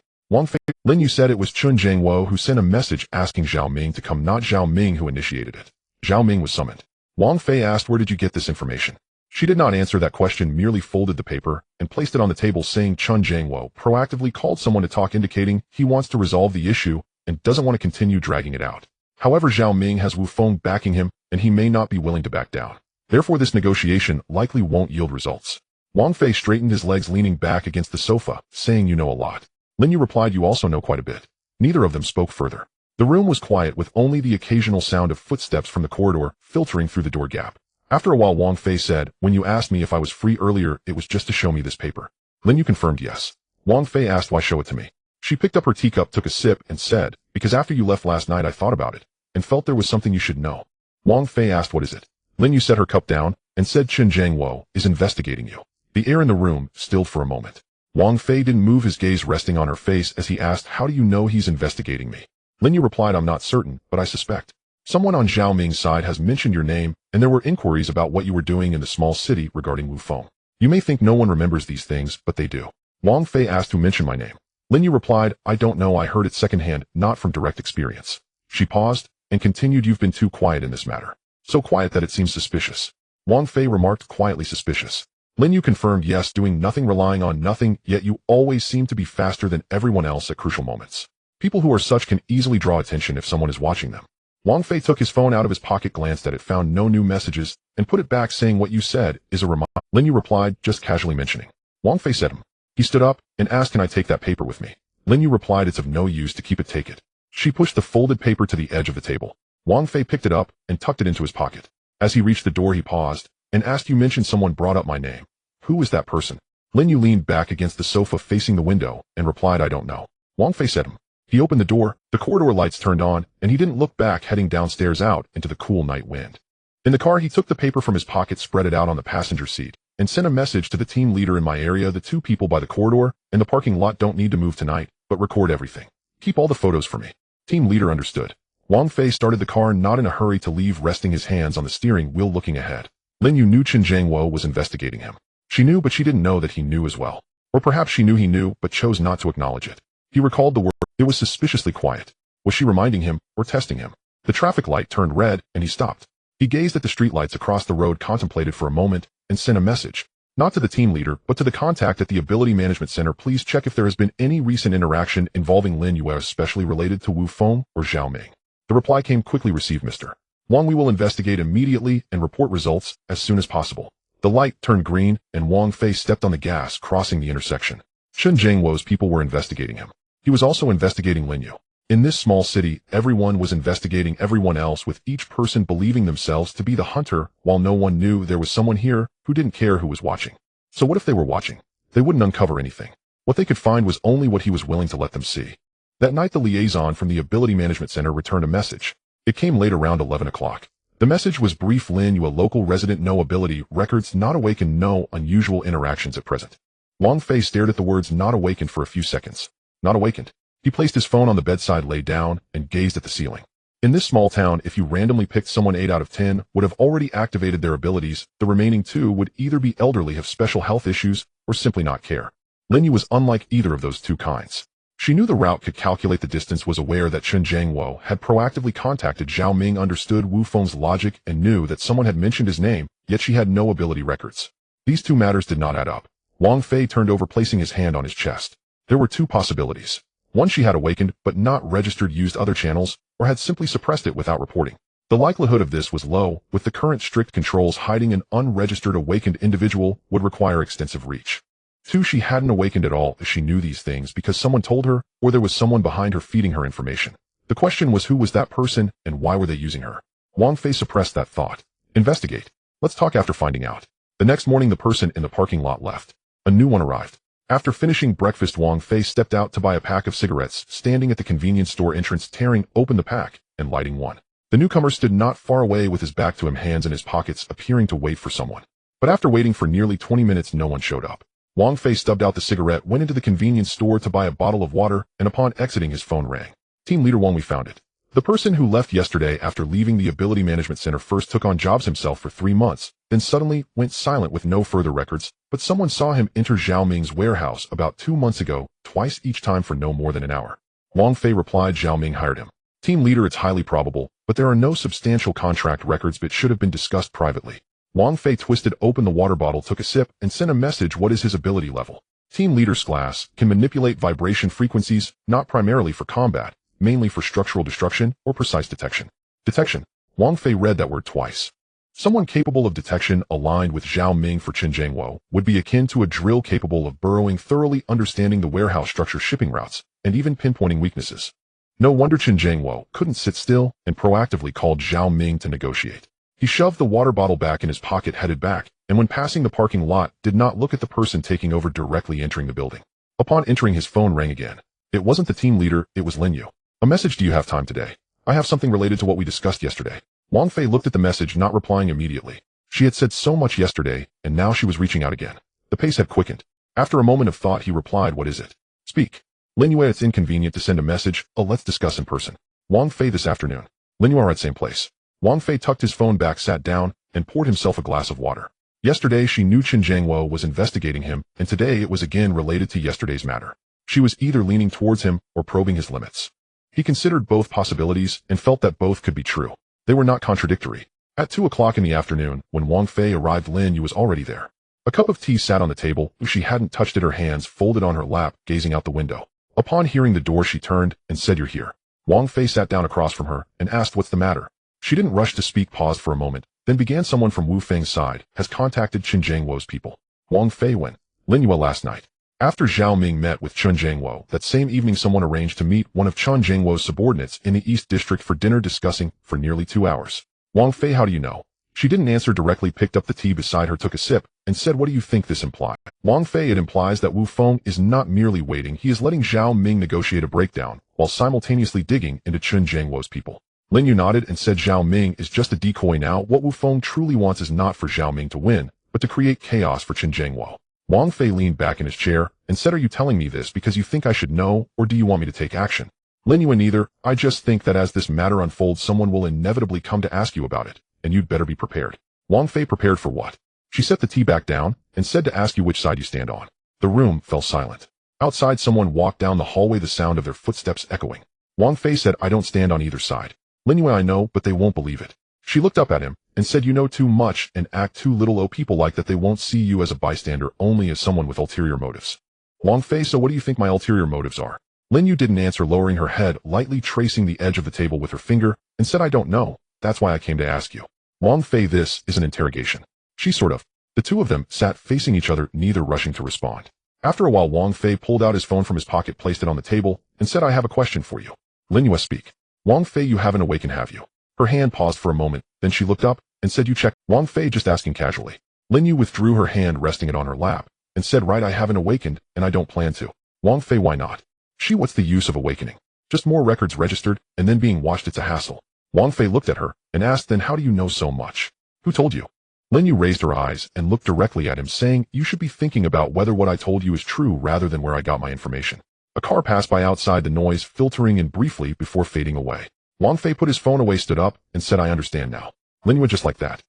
Lin Yu said it was Chun Jingwo who sent a message asking Zhao Ming to come, not Zhao Ming who initiated it. Zhao Ming was summoned. Wang Fei asked, where did you get this information? She did not answer that question, merely folded the paper and placed it on the table, saying Chun Jingwo proactively called someone to talk, indicating he wants to resolve the issue and doesn't want to continue dragging it out. However, Zhao Ming has Wu Feng backing him, and he may not be willing to back down. Therefore, this negotiation likely won't yield results. Wang Fei straightened his legs, leaning back against the sofa, saying, you know a lot. Lin Yu replied, you also know quite a bit. Neither of them spoke further. The room was quiet with only the occasional sound of footsteps from the corridor filtering through the door gap. After a while Wang Fei said, when you asked me if I was free earlier, it was just to show me this paper. Lin Yu confirmed yes. Wang Fei asked, why show it to me? She picked up her teacup, took a sip, and said, because after you left last night I thought about it, and felt there was something you should know. Wang Fei asked, what is it? Lin Yu set her cup down, and said, Chen Zhangwo is investigating you. The air in the room stilled for a moment. Wang Fei didn't move, his gaze resting on her face as he asked, how do you know he's investigating me? Lin Yu replied, I'm not certain, but I suspect. Someone on Zhao Ming's side has mentioned your name, and there were inquiries about what you were doing in the small city regarding Wu Feng. You may think no one remembers these things, but they do. Wang Fei asked, who mentioned my name? Lin Yu replied, I don't know, I heard it secondhand, not from direct experience. She paused, and continued, you've been too quiet in this matter. So quiet that it seems suspicious. Wang Fei remarked, quietly suspicious. Lin Yu confirmed, yes, doing nothing, relying on nothing, yet you always seem to be faster than everyone else at crucial moments. People who are such can easily draw attention if someone is watching them. Wang Fei took his phone out of his pocket, glanced at it, found no new messages, and put it back, saying, what you said is a reminder. Lin Yu replied, just casually mentioning. Wang Fei said him. He stood up and asked, can I take that paper with me? Lin Yu replied, it's of no use to keep it, take it. She pushed the folded paper to the edge of the table. Wang Fei picked it up and tucked it into his pocket. As he reached the door he paused and asked, you mentioned someone brought up my name. Who was that person? Lin Yu leaned back against the sofa facing the window and replied, I don't know. Wang Fei said him. He opened the door, the corridor lights turned on, and he didn't look back, heading downstairs out into the cool night wind. In the car he took the paper from his pocket, spread it out on the passenger seat, and sent a message to the team leader in my area, the two people by the corridor and the parking lot don't need to move tonight, but record everything. Keep all the photos for me. Team leader understood. Wang Fei started the car, not in a hurry to leave, resting his hands on the steering wheel looking ahead. Lin Yu knew Chen Zhangwo was investigating him. She knew, but she didn't know that he knew as well. Or perhaps she knew he knew, but chose not to acknowledge it. He recalled the word. It was suspiciously quiet. Was she reminding him or testing him? The traffic light turned red and he stopped. He gazed at the streetlights across the road, contemplated for a moment, and sent a message. Not to the team leader, but to the contact at the Ability Management Center. Please check if there has been any recent interaction involving Lin Yu, especially related to Wu Feng or Zhao Ming. The reply came quickly, received Mr. Wang. We will investigate immediately and report results as soon as possible. The light turned green and Wang Fei stepped on the gas, crossing the intersection. Chen Zhangwo's people were investigating him. He was also investigating Lin Yu. In this small city, everyone was investigating everyone else, with each person believing themselves to be the hunter, while no one knew there was someone here who didn't care who was watching. So what if they were watching? They wouldn't uncover anything. What they could find was only what he was willing to let them see. That night the liaison from the Ability Management Center returned a message. It came late, around 11 o'clock. The message was brief. Lin Yu, a local resident, no ability records, not awakened, no unusual interactions at present. Wang Fei stared at the words not awakened for a few seconds. Not awakened. He placed his phone on the bedside, lay down, and gazed at the ceiling. In this small town, if you randomly picked someone, 8 out of 10 would have already activated their abilities. The remaining 2 would either be elderly, have special health issues, or simply not care. Lin Yu was unlike either of those 2 kinds. She knew the route, could calculate the distance, was aware that Chen Zhangwo had proactively contacted Zhao Ming, understood Wu Feng's logic, and knew that someone had mentioned his name, yet she had no ability records. These 2 matters did not add up. Wang Fei turned over, placing his hand on his chest. There were 2 possibilities. One, she had awakened but not registered, used other channels, or had simply suppressed it without reporting. The likelihood of this was low. With the current strict controls, hiding an unregistered awakened individual would require extensive reach. 2, she hadn't awakened at all, as she knew these things because someone told her, or there was someone behind her feeding her information. The question was, who was that person and why were they using her? Wang Fei suppressed that thought. Investigate. Let's talk after finding out. The next morning the person in the parking lot left. A new one arrived. After finishing breakfast, Wang Fei stepped out to buy a pack of cigarettes, standing at the convenience store entrance, tearing open the pack and lighting one. The newcomer stood not far away with his back to him, hands in his pockets, appearing to wait for someone. But after waiting for nearly 20 minutes, no one showed up. Wang Fei stubbed out the cigarette, went into the convenience store to buy a bottle of water, and upon exiting his phone rang. Team leader Wang, we found it. The person who left yesterday after leaving the Ability Management Center first took on jobs himself for 3 months, then suddenly went silent with no further records, but someone saw him enter Zhao Ming's warehouse about 2 months ago, twice each time for no more than an hour. Wang Fei replied, Zhao Ming hired him. Team leader, it's highly probable, but there are no substantial contract records, but should have been discussed privately. Wang Fei twisted open the water bottle, took a sip, and sent a message. What is his ability level? Team leader's class can manipulate vibration frequencies, not primarily for combat, mainly for structural destruction or precise detection. Detection. Wang Fei read that word twice. Someone capable of detection aligned with Zhao Ming for Qin Jiangwo would be akin to a drill capable of burrowing, thoroughly understanding the warehouse structure, shipping routes, and even pinpointing weaknesses. No wonder Qin Jiangwo couldn't sit still and proactively called Zhao Ming to negotiate. He shoved the water bottle back in his pocket, headed back, and when passing the parking lot, did not look at the person taking over directly entering the building. Upon entering, his phone rang again. It wasn't the team leader, it was Lin Yu. A message. Do you have time today? I have something related to what we discussed yesterday. Wang Fei looked at the message, not replying immediately. She had said so much yesterday, and now she was reaching out again. The pace had quickened. After a moment of thought, he replied, what is it? Speak. Lin Yu, it's inconvenient to send a message. Let's discuss in person. Wang Fei, this afternoon. Lin Yu, are at same place. Wang Fei tucked his phone back, sat down, and poured himself a glass of water. Yesterday she knew Qin Jiangwo was investigating him, and today it was again related to yesterday's matter. She was either leaning towards him or probing his limits. He considered both possibilities and felt that both could be true. They were not contradictory. At 2 o'clock in the afternoon, when Wang Fei arrived, Lin Yu was already there. A cup of tea sat on the table. She hadn't touched it, her hands folded on her lap, gazing out the window. Upon hearing the door, she turned and said, you're here. Wang Fei sat down across from her and asked, what's the matter? She didn't rush to speak, paused for a moment, then began. Someone from Wu Feng's side has contacted Qin Jiangwo's people. Wang Fei, when? Lin Yu, last night. After Zhao Ming met with Qin Jiangwo, that same evening someone arranged to meet one of Qin Jiangwo's subordinates in the East District for dinner, discussing for nearly 2 hours. Wang Fei, how do you know? She didn't answer directly, picked up the tea beside her, took a sip, and said, what do you think this implies? Wang Fei, it implies that Wu Feng is not merely waiting, he is letting Zhao Ming negotiate a breakdown, while simultaneously digging into Qin Jiangwo's people. Lin Yu nodded and said, Zhao Ming is just a decoy now. What Wu Feng truly wants is not for Zhao Ming to win, but to create chaos for Qin Jiangwo. Wang Fei leaned back in his chair and said, are you telling me this because you think I should know, or do you want me to take action? Lin Yu, neither. I just think that as this matter unfolds, someone will inevitably come to ask you about it, and you'd better be prepared. Wang Fei, prepared for what? She set the tea back down and said, to ask you which side you stand on. The room fell silent. Outside, someone walked down the hallway, the sound of their footsteps echoing. Wang Fei said, I don't stand on either side. Lin Yu, I know, but they won't believe it. She looked up at him and said, you know too much and act too little. Oh, people like that. They won't see you as a bystander, only as someone with ulterior motives. Wang Fei, so what do you think my ulterior motives are? Lin Yu didn't answer, lowering her head, lightly tracing the edge of the table with her finger, and said, I don't know. That's why I came to ask you. Wang Fei, this is an interrogation. She sort of. The two of them sat facing each other, neither rushing to respond. After a while, Wang Fei pulled out his phone from his pocket, placed it on the table, and said, I have a question for you. Lin Yu, speak. Wang Fei, you haven't awakened, have you? Her hand paused for a moment, then she looked up and said, you checked? Wang Fei, just asking casually. Lin Yu withdrew her hand, resting it on her lap, and said, right, I haven't awakened, and I don't plan to. Wang Fei, why not? She, what's the use of awakening? Just more records registered, and then being watched, it's a hassle. Wang Fei looked at her and asked, then how do you know so much? Who told you? Lin Yu raised her eyes and looked directly at him, saying, you should be thinking about whether what I told you is true rather than where I got my information. A car passed by outside, the noise filtering in briefly before fading away. Wang Fei put his phone away, stood up, and said, I understand now. Lin Yu, just like that.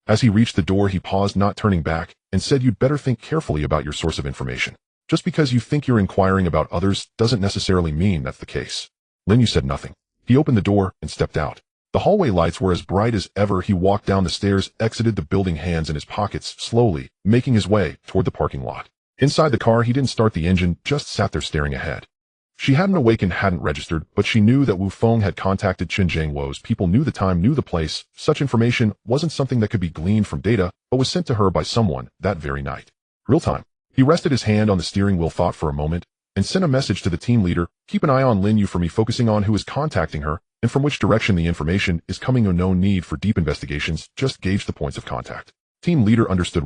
As he reached the door, he paused, not turning back, and said, you'd better think carefully about your source of information. Just because you think you're inquiring about others doesn't necessarily mean that's the case. Lin Yu said nothing. He opened the door and stepped out. The hallway lights were as bright as ever. He walked down the stairs, exited the building, hands in his pockets, slowly, making his way toward the parking lot. Inside the car, he didn't start the engine, just sat there staring ahead. She hadn't awakened, hadn't registered, but she knew that Wu Feng had contacted Qin Jiangwo's people, knew the time, knew the place. Such information wasn't something that could be gleaned from data, but was sent to her by someone that very night. Real time. He rested his hand on the steering wheel, thought for a moment, and sent a message to the team leader, keep an eye on Lin Yu for me, focusing on who is contacting her, and from which direction the information is coming. No need for deep investigations, just gauge the points of contact. Team leader understood.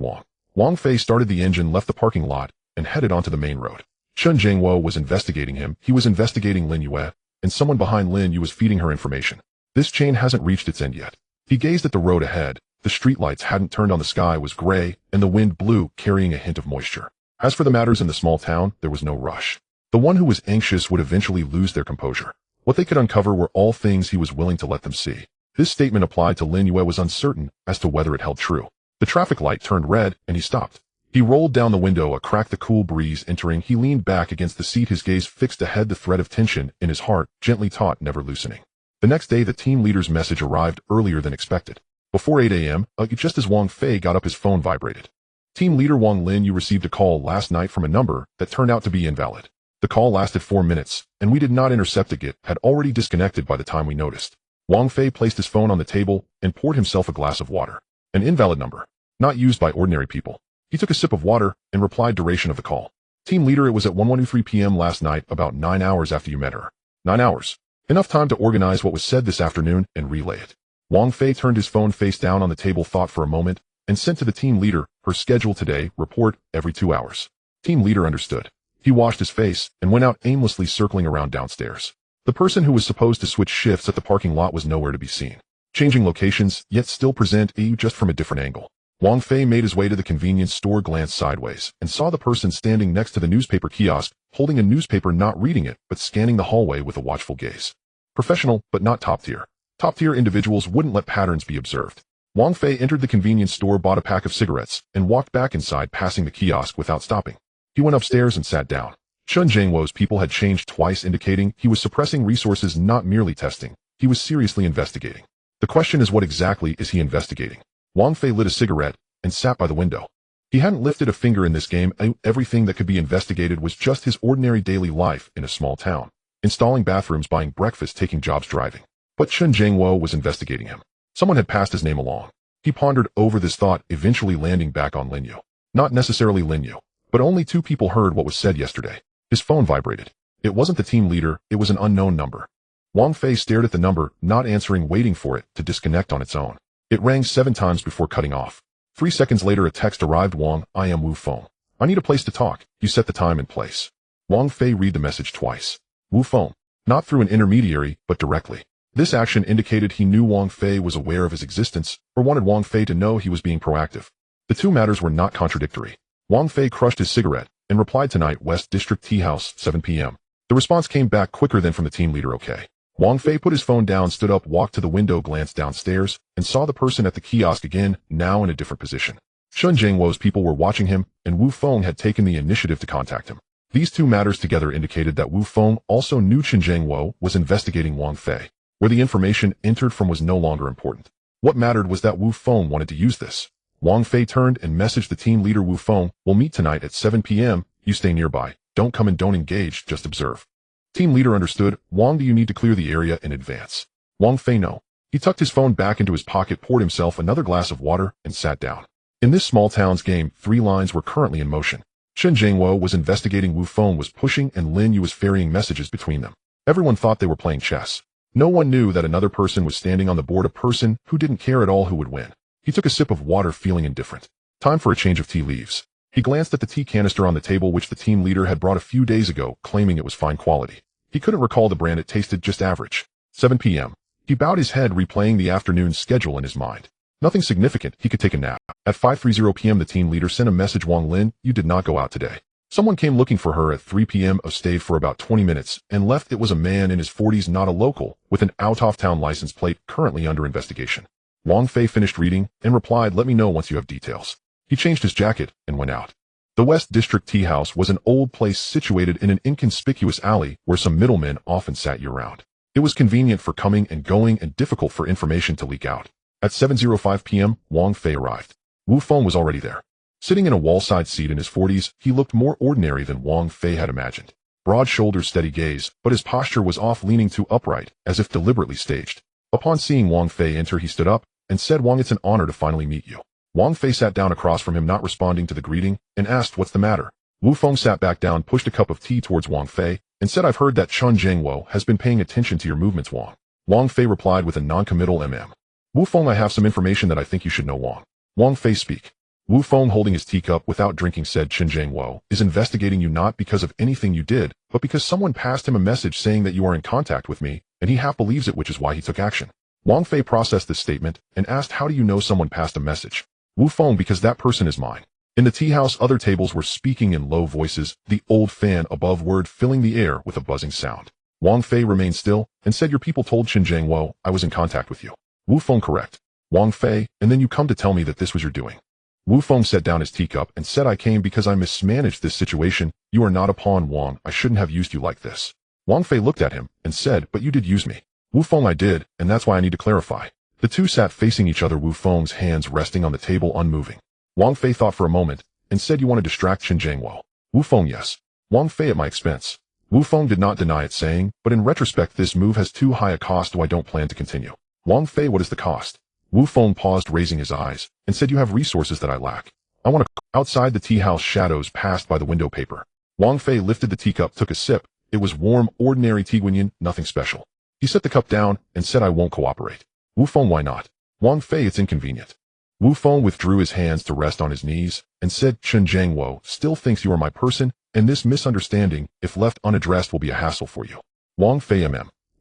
Wang Fei started the engine, left the parking lot, and headed onto the main road. Qin Jiangwo was investigating him, he was investigating Lin Yu, and someone behind Lin Yu was feeding her information. This chain hasn't reached its end yet. He gazed at the road ahead. The streetlights hadn't turned on, the sky was gray, and the wind blew, carrying a hint of moisture. As for the matters in the small town, there was no rush. The one who was anxious would eventually lose their composure. What they could uncover were all things he was willing to let them see. This statement applied to Lin Yu was uncertain as to whether it held true. The traffic light turned red, and he stopped. He rolled down the window, a crack, the cool breeze entering. He leaned back against the seat, his gaze fixed ahead, the thread of tension in his heart gently taut, never loosening. The next day, the team leader's message arrived earlier than expected. Before 8 a.m., just as Wang Fei got up, his phone vibrated. Team leader Wang, Lin Yu received a call last night from a number that turned out to be invalid. The call lasted 4 minutes, and we did not intercept it. It had already disconnected by the time we noticed. Wang Fei placed his phone on the table and poured himself a glass of water. An invalid number. Not used by ordinary people. He took a sip of water and replied duration of the call. Team leader, it was at 1:13 p.m. last night, about 9 hours after you met her. 9 hours. Enough time to organize what was said this afternoon and relay it. Wang Fei turned his phone face down on the table, thought for a moment, and sent to the team leader, her schedule today, report, every 2 hours. Team leader understood. He washed his face and went out aimlessly, circling around downstairs. The person who was supposed to switch shifts at the parking lot was nowhere to be seen. Changing locations, yet still present you just from a different angle. Wang Fei made his way to the convenience store, glanced sideways, and saw the person standing next to the newspaper kiosk, holding a newspaper, not reading it, but scanning the hallway with a watchful gaze. Professional, but not top tier. Top-tier individuals wouldn't let patterns be observed. Wang Fei entered the convenience store, bought a pack of cigarettes, and walked back inside, passing the kiosk without stopping. He went upstairs and sat down. Chen Jiangwo's people had changed twice, indicating he was suppressing resources, not merely testing. He was seriously investigating. The question is, what exactly is he investigating? Wang Fei lit a cigarette and sat by the window. He hadn't lifted a finger in this game. Everything that could be investigated was just his ordinary daily life in a small town. Installing bathrooms, buying breakfast, taking jobs, driving. But Chen Jiangwo was investigating him. Someone had passed his name along. He pondered over this thought, eventually landing back on Lin Yu. Not necessarily Lin Yu, but only 2 people heard what was said yesterday. His phone vibrated. It wasn't the team leader, it was an unknown number. Wang Fei stared at the number, not answering, waiting for it to disconnect on its own. It rang 7 times before cutting off. 3 seconds later, a text arrived. Wang, I am Wu Feng. I need a place to talk. You set the time and place. Wang Fei read the message twice. Wu Feng. Not through an intermediary, but directly. This action indicated he knew Wang Fei was aware of his existence, or wanted Wang Fei to know he was being proactive. The two matters were not contradictory. Wang Fei crushed his cigarette and replied, tonight, West District Tea House, 7 p.m. The response came back quicker than from the team leader. Okay. Wang Fei put his phone down, stood up, walked to the window, glanced downstairs, and saw the person at the kiosk again, now in a different position. Chen Jiangwo's people were watching him, and Wu Feng had taken the initiative to contact him. These two matters together indicated that Wu Feng also knew Chen Jiangwo was investigating Wang Fei. Where the information entered from was no longer important. What mattered was that Wu Feng wanted to use this. Wang Fei turned and messaged the team leader, Wu Feng, we'll meet tonight at 7 p.m. You stay nearby. Don't come and don't engage, just observe. Team leader understood. Wang, do you need to clear the area in advance? Wang Fei, no. He tucked his phone back into his pocket, poured himself another glass of water, and sat down. In this small town's game, 3 lines were currently in motion. Chen Jiangwo was investigating, Wu Feng was pushing, and Lin Yu was ferrying messages between them. Everyone thought they were playing chess. No one knew that another person was standing on the board, a person who didn't care at all who would win. He took a sip of water, feeling indifferent. Time for a change of tea leaves. He glanced at the tea canister on the table, which the team leader had brought a few days ago, claiming it was fine quality. He couldn't recall the brand, it tasted just average. 7 p.m. He bowed his head, replaying the afternoon schedule in his mind. Nothing significant, he could take a nap. At 5:30 p.m. the team leader sent a message, Wang Lin, you did not go out today. Someone came looking for her at 3 p.m. Stayed for about 20 minutes and left. It was a man in his 40s, not a local, with an out-of-town license plate, currently under investigation. Wang Fei finished reading and replied, let me know once you have details. He changed his jacket and went out. The West District Tea House was an old place situated in an inconspicuous alley where some middlemen often sat year-round. It was convenient for coming and going and difficult for information to leak out. At 7:05 p.m., Wang Fei arrived. Wu Feng was already there. Sitting in a wall-side seat in his 40s, he looked more ordinary than Wang Fei had imagined. Broad shoulders, steady gaze, but his posture was off, leaning too upright, as if deliberately staged. Upon seeing Wang Fei enter, he stood up and said, Wang, it's an honor to finally meet you. Wang Fei sat down across from him, not responding to the greeting, and asked, what's the matter? Wu Feng sat back down, pushed a cup of tea towards Wang Fei, and said, I've heard that Chen Jiangwo has been paying attention to your movements, Wang. Wang Fei replied with a non-committal Wu Feng, I have some information that I think you should know, Wang. Wang Fei, speak. Wu Feng, holding his teacup without drinking, said, Chen Jiangwo is investigating you not because of anything you did, but because someone passed him a message saying that you are in contact with me, and he half believes it, which is why he took action. Wang Fei processed this statement and asked, how do you know someone passed a message? Wu Feng, because that person is mine. In the tea house, other tables were speaking in low voices, the old fan above word filling the air with a buzzing sound. Wang Fei remained still and said, your people told Chen Jiangwo I was in contact with you. Wu Feng, correct. Wang Fei, and then you come to tell me that this was your doing. Wu Feng set down his teacup and said, I came because I mismanaged this situation. You are not a pawn, Wang. I shouldn't have used you like this. Wang Fei looked at him and said, but you did use me. Wu Feng, I did, and that's why I need to clarify. The two sat facing each other, Wu Feng's hands resting on the table, unmoving. Wang Fei thought for a moment and said, you want to distract Chen Jiangwo? Wu Feng, yes. Wang Fei, at my expense. Wu Feng did not deny it, saying, but in retrospect this move has too high a cost, so I don't plan to continue. Wang Fei, what is the cost? Wu Feng paused, raising his eyes, and said, you have resources that I lack. I want to. Outside the tea house, shadows passed by the window paper. Wang Fei lifted the teacup, took a sip. It was warm, ordinary tea guanyin, nothing special. He set the cup down and said, I won't cooperate. Wu Feng, why not? Wang Fei, it's inconvenient. Wu Feng withdrew his hands to rest on his knees and said, Chen Jiangwo still thinks you are my person, and this misunderstanding, if left unaddressed, will be a hassle for you. Wang Fei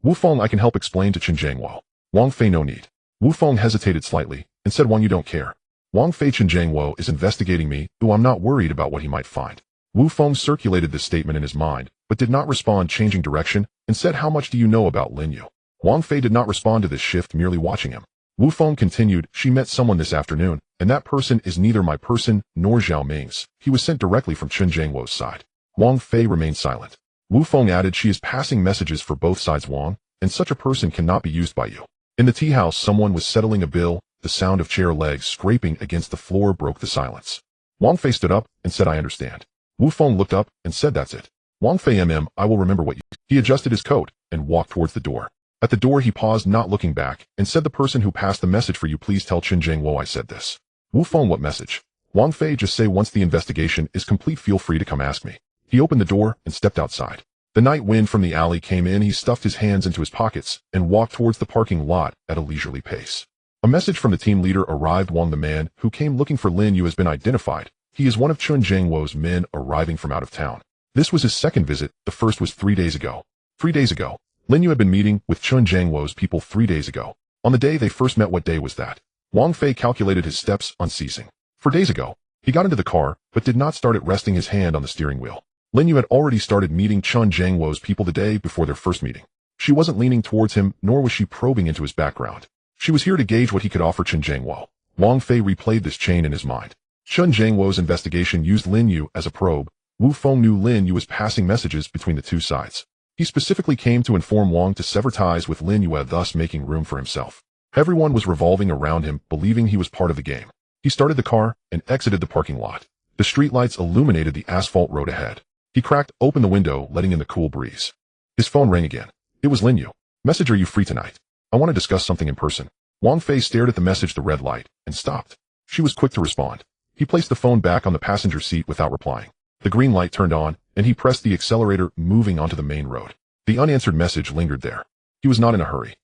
Wu Feng, I can help explain to Chen Jiangwo. Wang Fei, no need. Wu Feng hesitated slightly and said, Wang, you don't care. Wang Fei, Chen Jiangwo is investigating me, though I'm not worried about what he might find. Wu Feng circulated this statement in his mind, but did not respond, changing direction, and said, how much do you know about Lin Yu? Wang Fei did not respond to this shift, merely watching him. Wu Feng continued, she met someone this afternoon, and that person is neither my person nor Zhao Ming's. He was sent directly from Chen Jiangwo's side. Wang Fei remained silent. Wu Feng added, she is passing messages for both sides, Wang, and such a person cannot be used by you. In the tea house, someone was settling a bill. The sound of chair legs scraping against the floor broke the silence. Wang Fei stood up and said, I understand. Wu Feng looked up and said, that's it. Wang Fei I will remember what you. He adjusted his coat and walked towards the door. At the door he paused, not looking back, and said, the person who passed the message for you, please tell Chen Jiangwo I said this. Wu Feng, what message? Wang Fei, just say once the investigation is complete, feel free to come ask me. He opened the door and stepped outside. The night wind from the alley came in. He stuffed his hands into his pockets and walked towards the parking lot at a leisurely pace. A message from the team leader arrived. Wang, the man who came looking for Lin Yu has been identified. He is one of Chen Jiangwo's men arriving from out of town. This was his second visit. The first was 3 days ago. 3 days ago. Lin Yu had been meeting with Chen Jiangwo's people 3 days ago. On the day they first met, what day was that? Wang Fei calculated his steps, unceasing. 4 days ago. He got into the car, but did not start it, resting his hand on the steering wheel. Lin Yu had already started meeting Chen Jiangwo's people the day before their first meeting. She wasn't leaning towards him, nor was she probing into his background. She was here to gauge what he could offer Chen Jiangwo. Wang Fei replayed this chain in his mind. Chen Jiangwo's investigation used Lin Yu as a probe. Wu Feng knew Lin Yu was passing messages between the two sides. He specifically came to inform Wang to sever ties with Lin Yu, thus making room for himself. Everyone was revolving around him, believing he was part of the game. He started the car and exited the parking lot. The streetlights illuminated the asphalt road ahead. He cracked open the window, letting in the cool breeze. His phone rang again. It was Lin Yu. Message, are you free tonight? I want to discuss something in person. Wang Fei stared at the message, the red light, and stopped. She was quick to respond. He placed the phone back on the passenger seat without replying. The green light turned on, and he pressed the accelerator, moving onto the main road. The unanswered message lingered there. He was not in a hurry.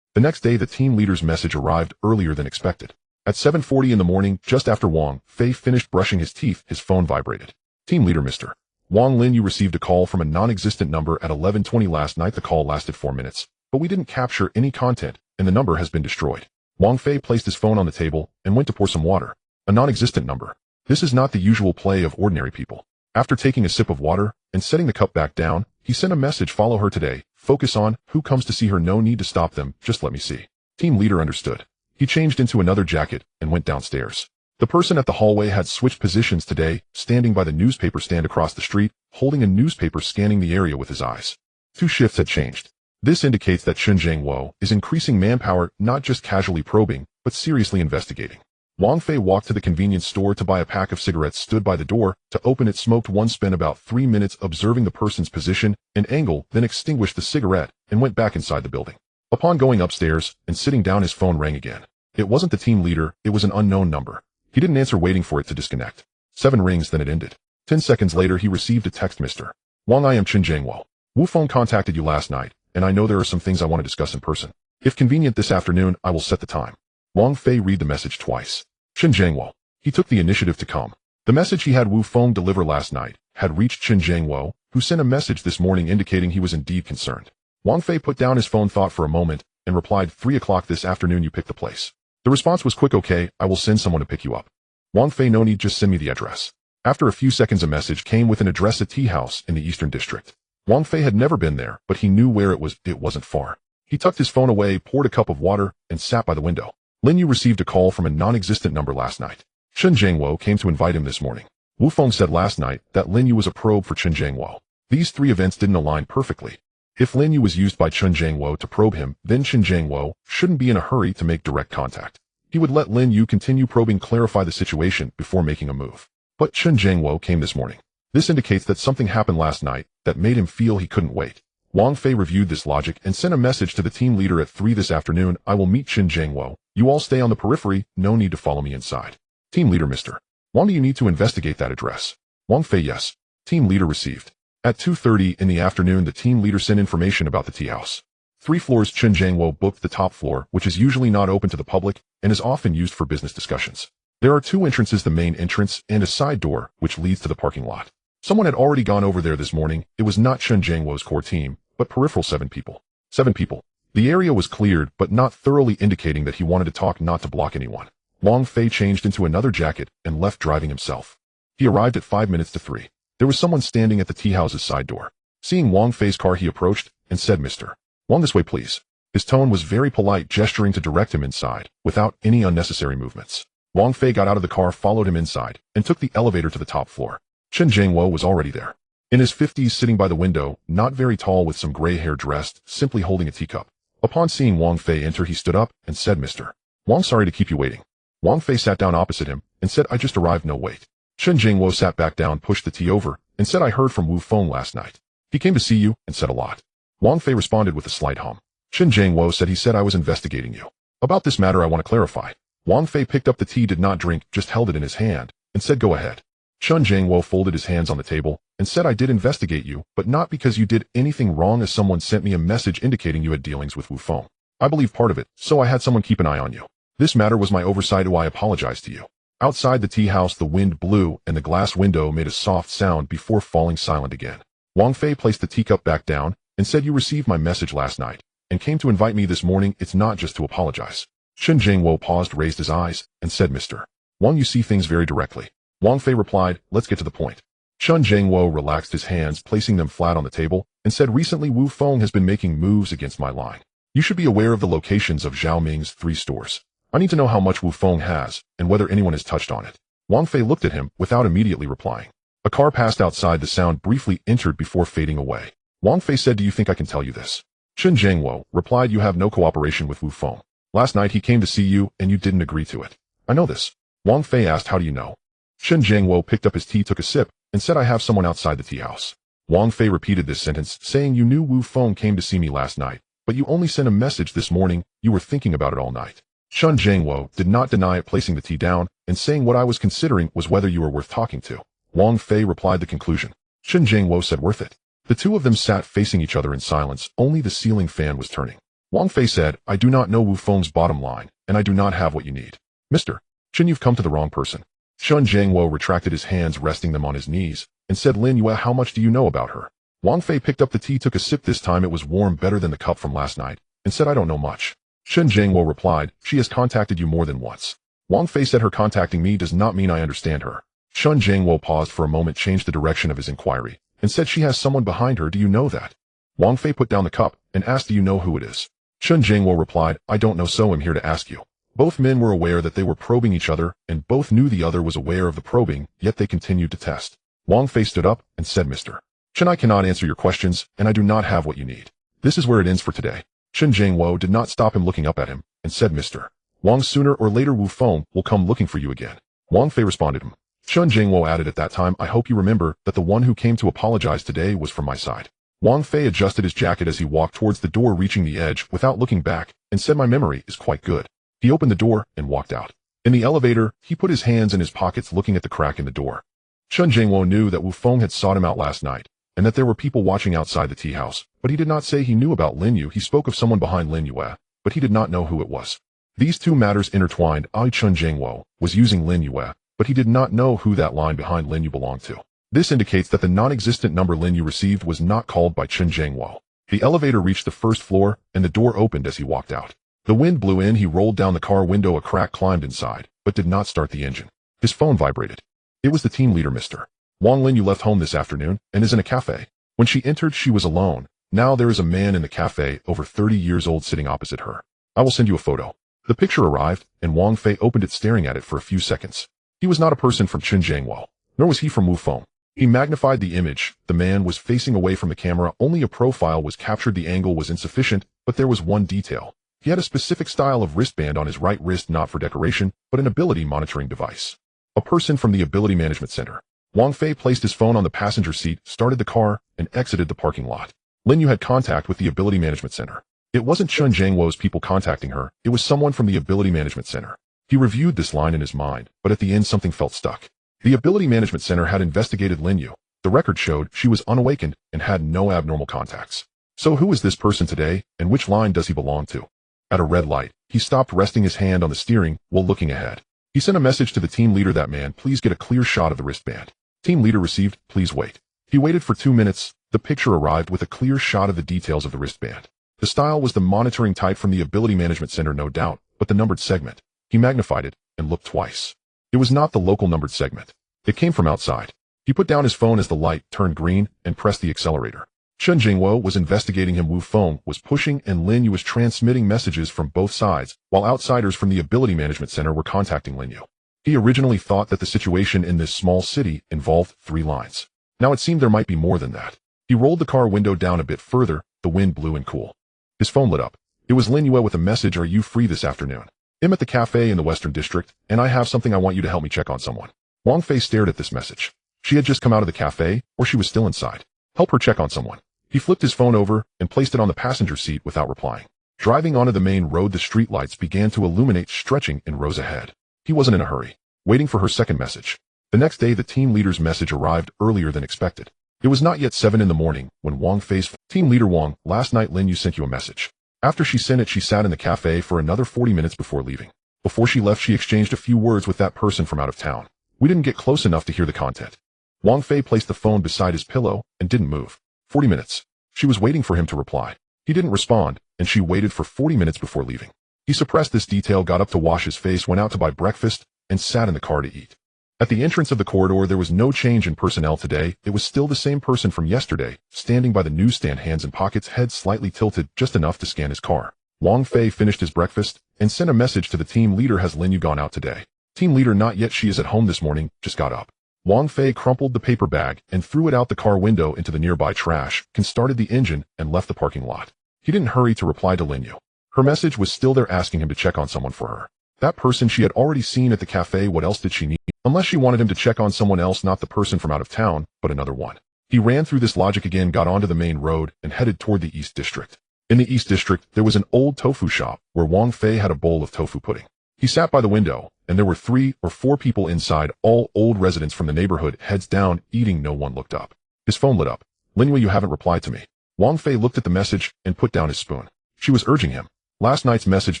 The next day, the team leader's message arrived earlier than expected. At 7:40 in the morning, just after Wang Fei finished brushing his teeth, his phone vibrated. Team leader Mr. Wang, Lin Yu received a call from a non-existent number at 11:20 last night. The call lasted 4 minutes, but we didn't capture any content, and the number has been destroyed. Wang Fei placed his phone on the table and went to pour some water. A non-existent number. This is not the usual play of ordinary people. After taking a sip of water and setting the cup back down, he sent a message, follow her today, focus on who comes to see her, no need to stop them, just let me see. Team leader understood. He changed into another jacket and went downstairs. The person at the hallway had switched positions today, standing by the newspaper stand across the street, holding a newspaper, scanning the area with his eyes. 2 shifts had changed. This indicates that Chen Jiangwo is increasing manpower, not just casually probing, but seriously investigating. Wang Fei walked to the convenience store to buy a pack of cigarettes, stood by the door to open it, smoked one, spent about 3 minutes observing the person's position and angle, then extinguished the cigarette and went back inside the building. Upon going upstairs and sitting down, his phone rang again. It wasn't the team leader, it was an unknown number. He didn't answer, waiting for it to disconnect. 7 rings, then it ended. 10 seconds later, he received a text. Mr. Wang, I am Chen Jiangwo. Wu Feng contacted you last night, and I know there are some things I want to discuss in person. If convenient this afternoon, I will set the time. Wang Fei read the message twice. Chen Jiangwo. He took the initiative to come. The message he had Wu Feng deliver last night had reached Chen Jiangwo, who sent a message this morning indicating he was indeed concerned. Wang Fei put down his phone, thought for a moment, and replied, 3 o'clock this afternoon, you pick the place. The response was quick, okay, I will send someone to pick you up. Wang Fei, no need, just send me the address. After a few seconds, a message came with an address, a tea house in the Eastern District. Wang Fei had never been there, but he knew where it was. It wasn't far. He tucked his phone away, poured a cup of water, and sat by the window. Lin Yu received a call from a non-existent number last night. Chen Jiangwo came to invite him this morning. Wu Feng said last night that Lin Yu was a probe for Chen Jiangwo. These 3 events didn't align perfectly. If Lin Yu was used by Chen Jiangwo to probe him, then Chen Jiangwo shouldn't be in a hurry to make direct contact. He would let Lin Yu continue probing, clarify the situation before making a move. But Chen Jiangwo came this morning. This indicates that something happened last night, that made him feel he couldn't wait. Wang Fei reviewed this logic and sent a message to the team leader at 3 this afternoon. I will meet Qin Jiangwo. You all stay on the periphery, no need to follow me inside. Team leader Mr. Wang, do you need to investigate that address? Wang Fei, yes. Team leader received. At 2:30 in the afternoon, the team leader sent information about the tea house. 3 floors. Qin Jiangwo booked the top floor, which is usually not open to the public and is often used for business discussions. There are 2 entrances, the main entrance and a side door, which leads to the parking lot. Someone had already gone over there this morning. It was not Qin Jiangwo's core team, but peripheral 7 people. 7 people. The area was cleared, but not thoroughly, indicating that he wanted to talk, not to block anyone. Wang Fei changed into another jacket and left driving himself. He arrived at 5 minutes to 3. There was someone standing at the tea house's side door. Seeing Wang Fei's car, he approached and said, Mr. Wang, this way please. His tone was very polite, gesturing to direct him inside, without any unnecessary movements. Wang Fei got out of the car, followed him inside, and took the elevator to the top floor. Qin Jiangwo was already there. In his 50s, sitting by the window, not very tall, with some gray hair, dressed, simply holding a teacup. Upon seeing Wang Fei enter, he stood up and said, Mr. Wang, sorry to keep you waiting. Wang Fei sat down opposite him and said, I just arrived, no wait. Qin Jiangwo sat back down, pushed the tea over, and said, I heard from Wu Feng last night. He came to see you and said a lot. Wang Fei responded with a slight hum. Qin Jiangwo said, he said I was investigating you. About this matter I want to clarify. Wang Fei picked up the tea, did not drink, just held it in his hand, and said, go ahead. Qin Jiangwo folded his hands on the table and said, I did investigate you, but not because you did anything wrong, as someone sent me a message indicating you had dealings with Wu Feng. I believe part of it, so I had someone keep an eye on you. This matter was my oversight, I apologize to you. Outside the tea house, the wind blew and the glass window made a soft sound before falling silent again. Wang Fei placed the teacup back down and said, you received my message last night and came to invite me this morning. It's not just to apologize. Qin Jiangwo paused, raised his eyes, and said, Mr. Wang, you see things very directly. Wang Fei replied, let's get to the point. Qin Jiangwo relaxed his hands, placing them flat on the table, and said, recently Wu Feng has been making moves against my line. You should be aware of the locations of Zhao Ming's 3 stores. I need to know how much Wu Feng has, and whether anyone has touched on it. Wang Fei looked at him without immediately replying. A car passed outside. The sound briefly entered before fading away. Wang Fei said, do you think I can tell you this? Qin Jiangwo replied, you have no cooperation with Wu Feng. Last night he came to see you, and you didn't agree to it. I know this. Wang Fei asked, how do you know? Qin Jiangwo picked up his tea, took a sip, and said, I have someone outside the tea house. Wang Fei repeated this sentence, saying, you knew Wu Feng came to see me last night, but you only sent a message this morning. You were thinking about it all night. Qin Jiangwo did not deny it, placing the tea down and saying, what I was considering was whether you were worth talking to. Wang Fei replied the conclusion. Qin Jiangwo said, worth it. The 2 of them sat facing each other in silence. Only the ceiling fan was turning. Wang Fei said, I do not know Wu Feng's bottom line, and I do not have what you need. Mr. Qin, you've come to the wrong person. Qin Jiangwo retracted his hands, resting them on his knees, and said, Lin Yue, how much do you know about her? Wang Fei picked up the tea, took a sip. This time it was warm, better than the cup from last night, and said, I don't know much. Qin Jiangwo replied, she has contacted you more than once. Wang Fei said, her contacting me does not mean I understand her. Qin Jiangwo paused for a moment, changed the direction of his inquiry, and said, she has someone behind her. Do you know that? Wang Fei put down the cup and asked, do you know who it is? Qin Jiangwo replied, I don't know, so I'm here to ask you. Both men were aware that they were probing each other, and both knew the other was aware of the probing, yet they continued to test. Wang Fei stood up and said, Mr. Qin, I cannot answer your questions, and I do not have what you need. This is where it ends for today. Qin Jiangwo did not stop him, looking up at him, and said, Mr. Wang, sooner or later Wu Feng will come looking for you again. Wang Fei responded him. Qin Jiangwo added, at that time, I hope you remember that the one who came to apologize today was from my side. Wang Fei adjusted his jacket as he walked towards the door, reaching the edge without looking back, and said, my memory is quite good. He opened the door and walked out. In the elevator, he put his hands in his pockets, looking at the crack in the door. Qin Jiangwo knew that Wu Feng had sought him out last night, and that there were people watching outside the tea house, but he did not say he knew about Lin Yu. He spoke of someone behind Lin Yue, but he did not know who it was. These 2 matters intertwined. Qin Jiangwo was using Lin Yue, but he did not know who that line behind Lin Yu belonged to. This indicates that the non-existent number Lin Yu received was not called by Qin Jiangwo. The elevator reached the 1st floor, and the door opened as he walked out. The wind blew in. He rolled down the car window. A crack, climbed inside, but did not start the engine. His phone vibrated. It was the team leader, Mr. Wang. Lin Yu left home this afternoon and is in a cafe. When she entered, she was alone. Now there is a man in the cafe, over 30 years old, sitting opposite her. I will send you a photo. The picture arrived, and Wang Fei opened it, staring at it for a few seconds. He was not a person from Qin Jiangwo, nor was he from Wu Feng. He magnified the image. The man was facing away from the camera. Only a profile was captured. The angle was insufficient, but there was one detail. He had a specific style of wristband on his right wrist, not for decoration, but an ability monitoring device. A person from the Ability Management Center. Wang Fei placed his phone on the passenger seat, started the car, and exited the parking lot. Lin Yu had contact with the Ability Management Center. It wasn't Chun Jiangwo's people contacting her, it was someone from the Ability Management Center. He reviewed this line in his mind, but at the end something felt stuck. The Ability Management Center had investigated Lin Yu. The record showed she was unawakened and had no abnormal contacts. So who is this person today, and which line does he belong to? At a red light, he stopped, resting his hand on the steering while looking ahead. He sent a message to the team leader that man, please get a clear shot of the wristband. Team leader received, please wait. He waited for 2 minutes. The picture arrived with a clear shot of the details of the wristband. The style was the monitoring type from the Ability Management Center, no doubt, but the numbered segment. He magnified it and looked twice. It was not the local numbered segment. It came from outside. He put down his phone as the light turned green and pressed the accelerator. Chun Jingwo was investigating him. Wu Feng was pushing and Lin Yu was transmitting messages from both sides, while outsiders from the Ability Management Center were contacting Lin Yu. He originally thought that the situation in this small city involved 3 lines. Now it seemed there might be more than that. He rolled the car window down a bit further. The wind blew and cool. His phone lit up. It was Lin Yu with a message, are you free this afternoon? I'm at the cafe in the Western District, and I have something I want you to help me check on someone. Wang Fei stared at this message. She had just come out of the cafe, or she was still inside. Help her check on someone. He flipped his phone over and placed it on the passenger seat without replying. Driving onto the main road, the streetlights began to illuminate, stretching in rows ahead. He wasn't in a hurry, waiting for her second message. The next day, the team leader's message arrived earlier than expected. It was not yet 7 in the morning when Wang Fei's team leader Wang, last night Lin Yu sent you a message. After she sent it, she sat in the cafe for another 40 minutes before leaving. Before she left, she exchanged a few words with that person from out of town. We didn't get close enough to hear the content. Wang Fei placed the phone beside his pillow and didn't move. 40 minutes. She was waiting for him to reply. He didn't respond, and she waited for 40 minutes before leaving. He suppressed this detail, got up to wash his face, went out to buy breakfast, and sat in the car to eat. At the entrance of the corridor, there was no change in personnel today. It was still the same person from yesterday, standing by the newsstand, hands in pockets, head slightly tilted, just enough to scan his car. Wang Fei finished his breakfast and sent a message to the team leader, has Lin Yu gone out today? Team leader, not yet, she is at home this morning, just got up. Wang Fei crumpled the paper bag and threw it out the car window into the nearby trash, started the engine, and left the parking lot. He didn't hurry to reply to Lin Yu. Her message was still there, asking him to check on someone for her. That person she had already seen at the cafe. What else did she need? Unless she wanted him to check on someone else, not the person from out of town, but another one. He ran through this logic again, got onto the main road, and headed toward the East District. In the East District, there was an old tofu shop where Wang Fei had a bowl of tofu pudding. He sat by the window, and there were 3 or 4 people inside, all old residents from the neighborhood, heads down, eating. No one looked up. His phone lit up. Lin Yu, you haven't replied to me. Wang Fei looked at the message and put down his spoon. She was urging him. Last night's message,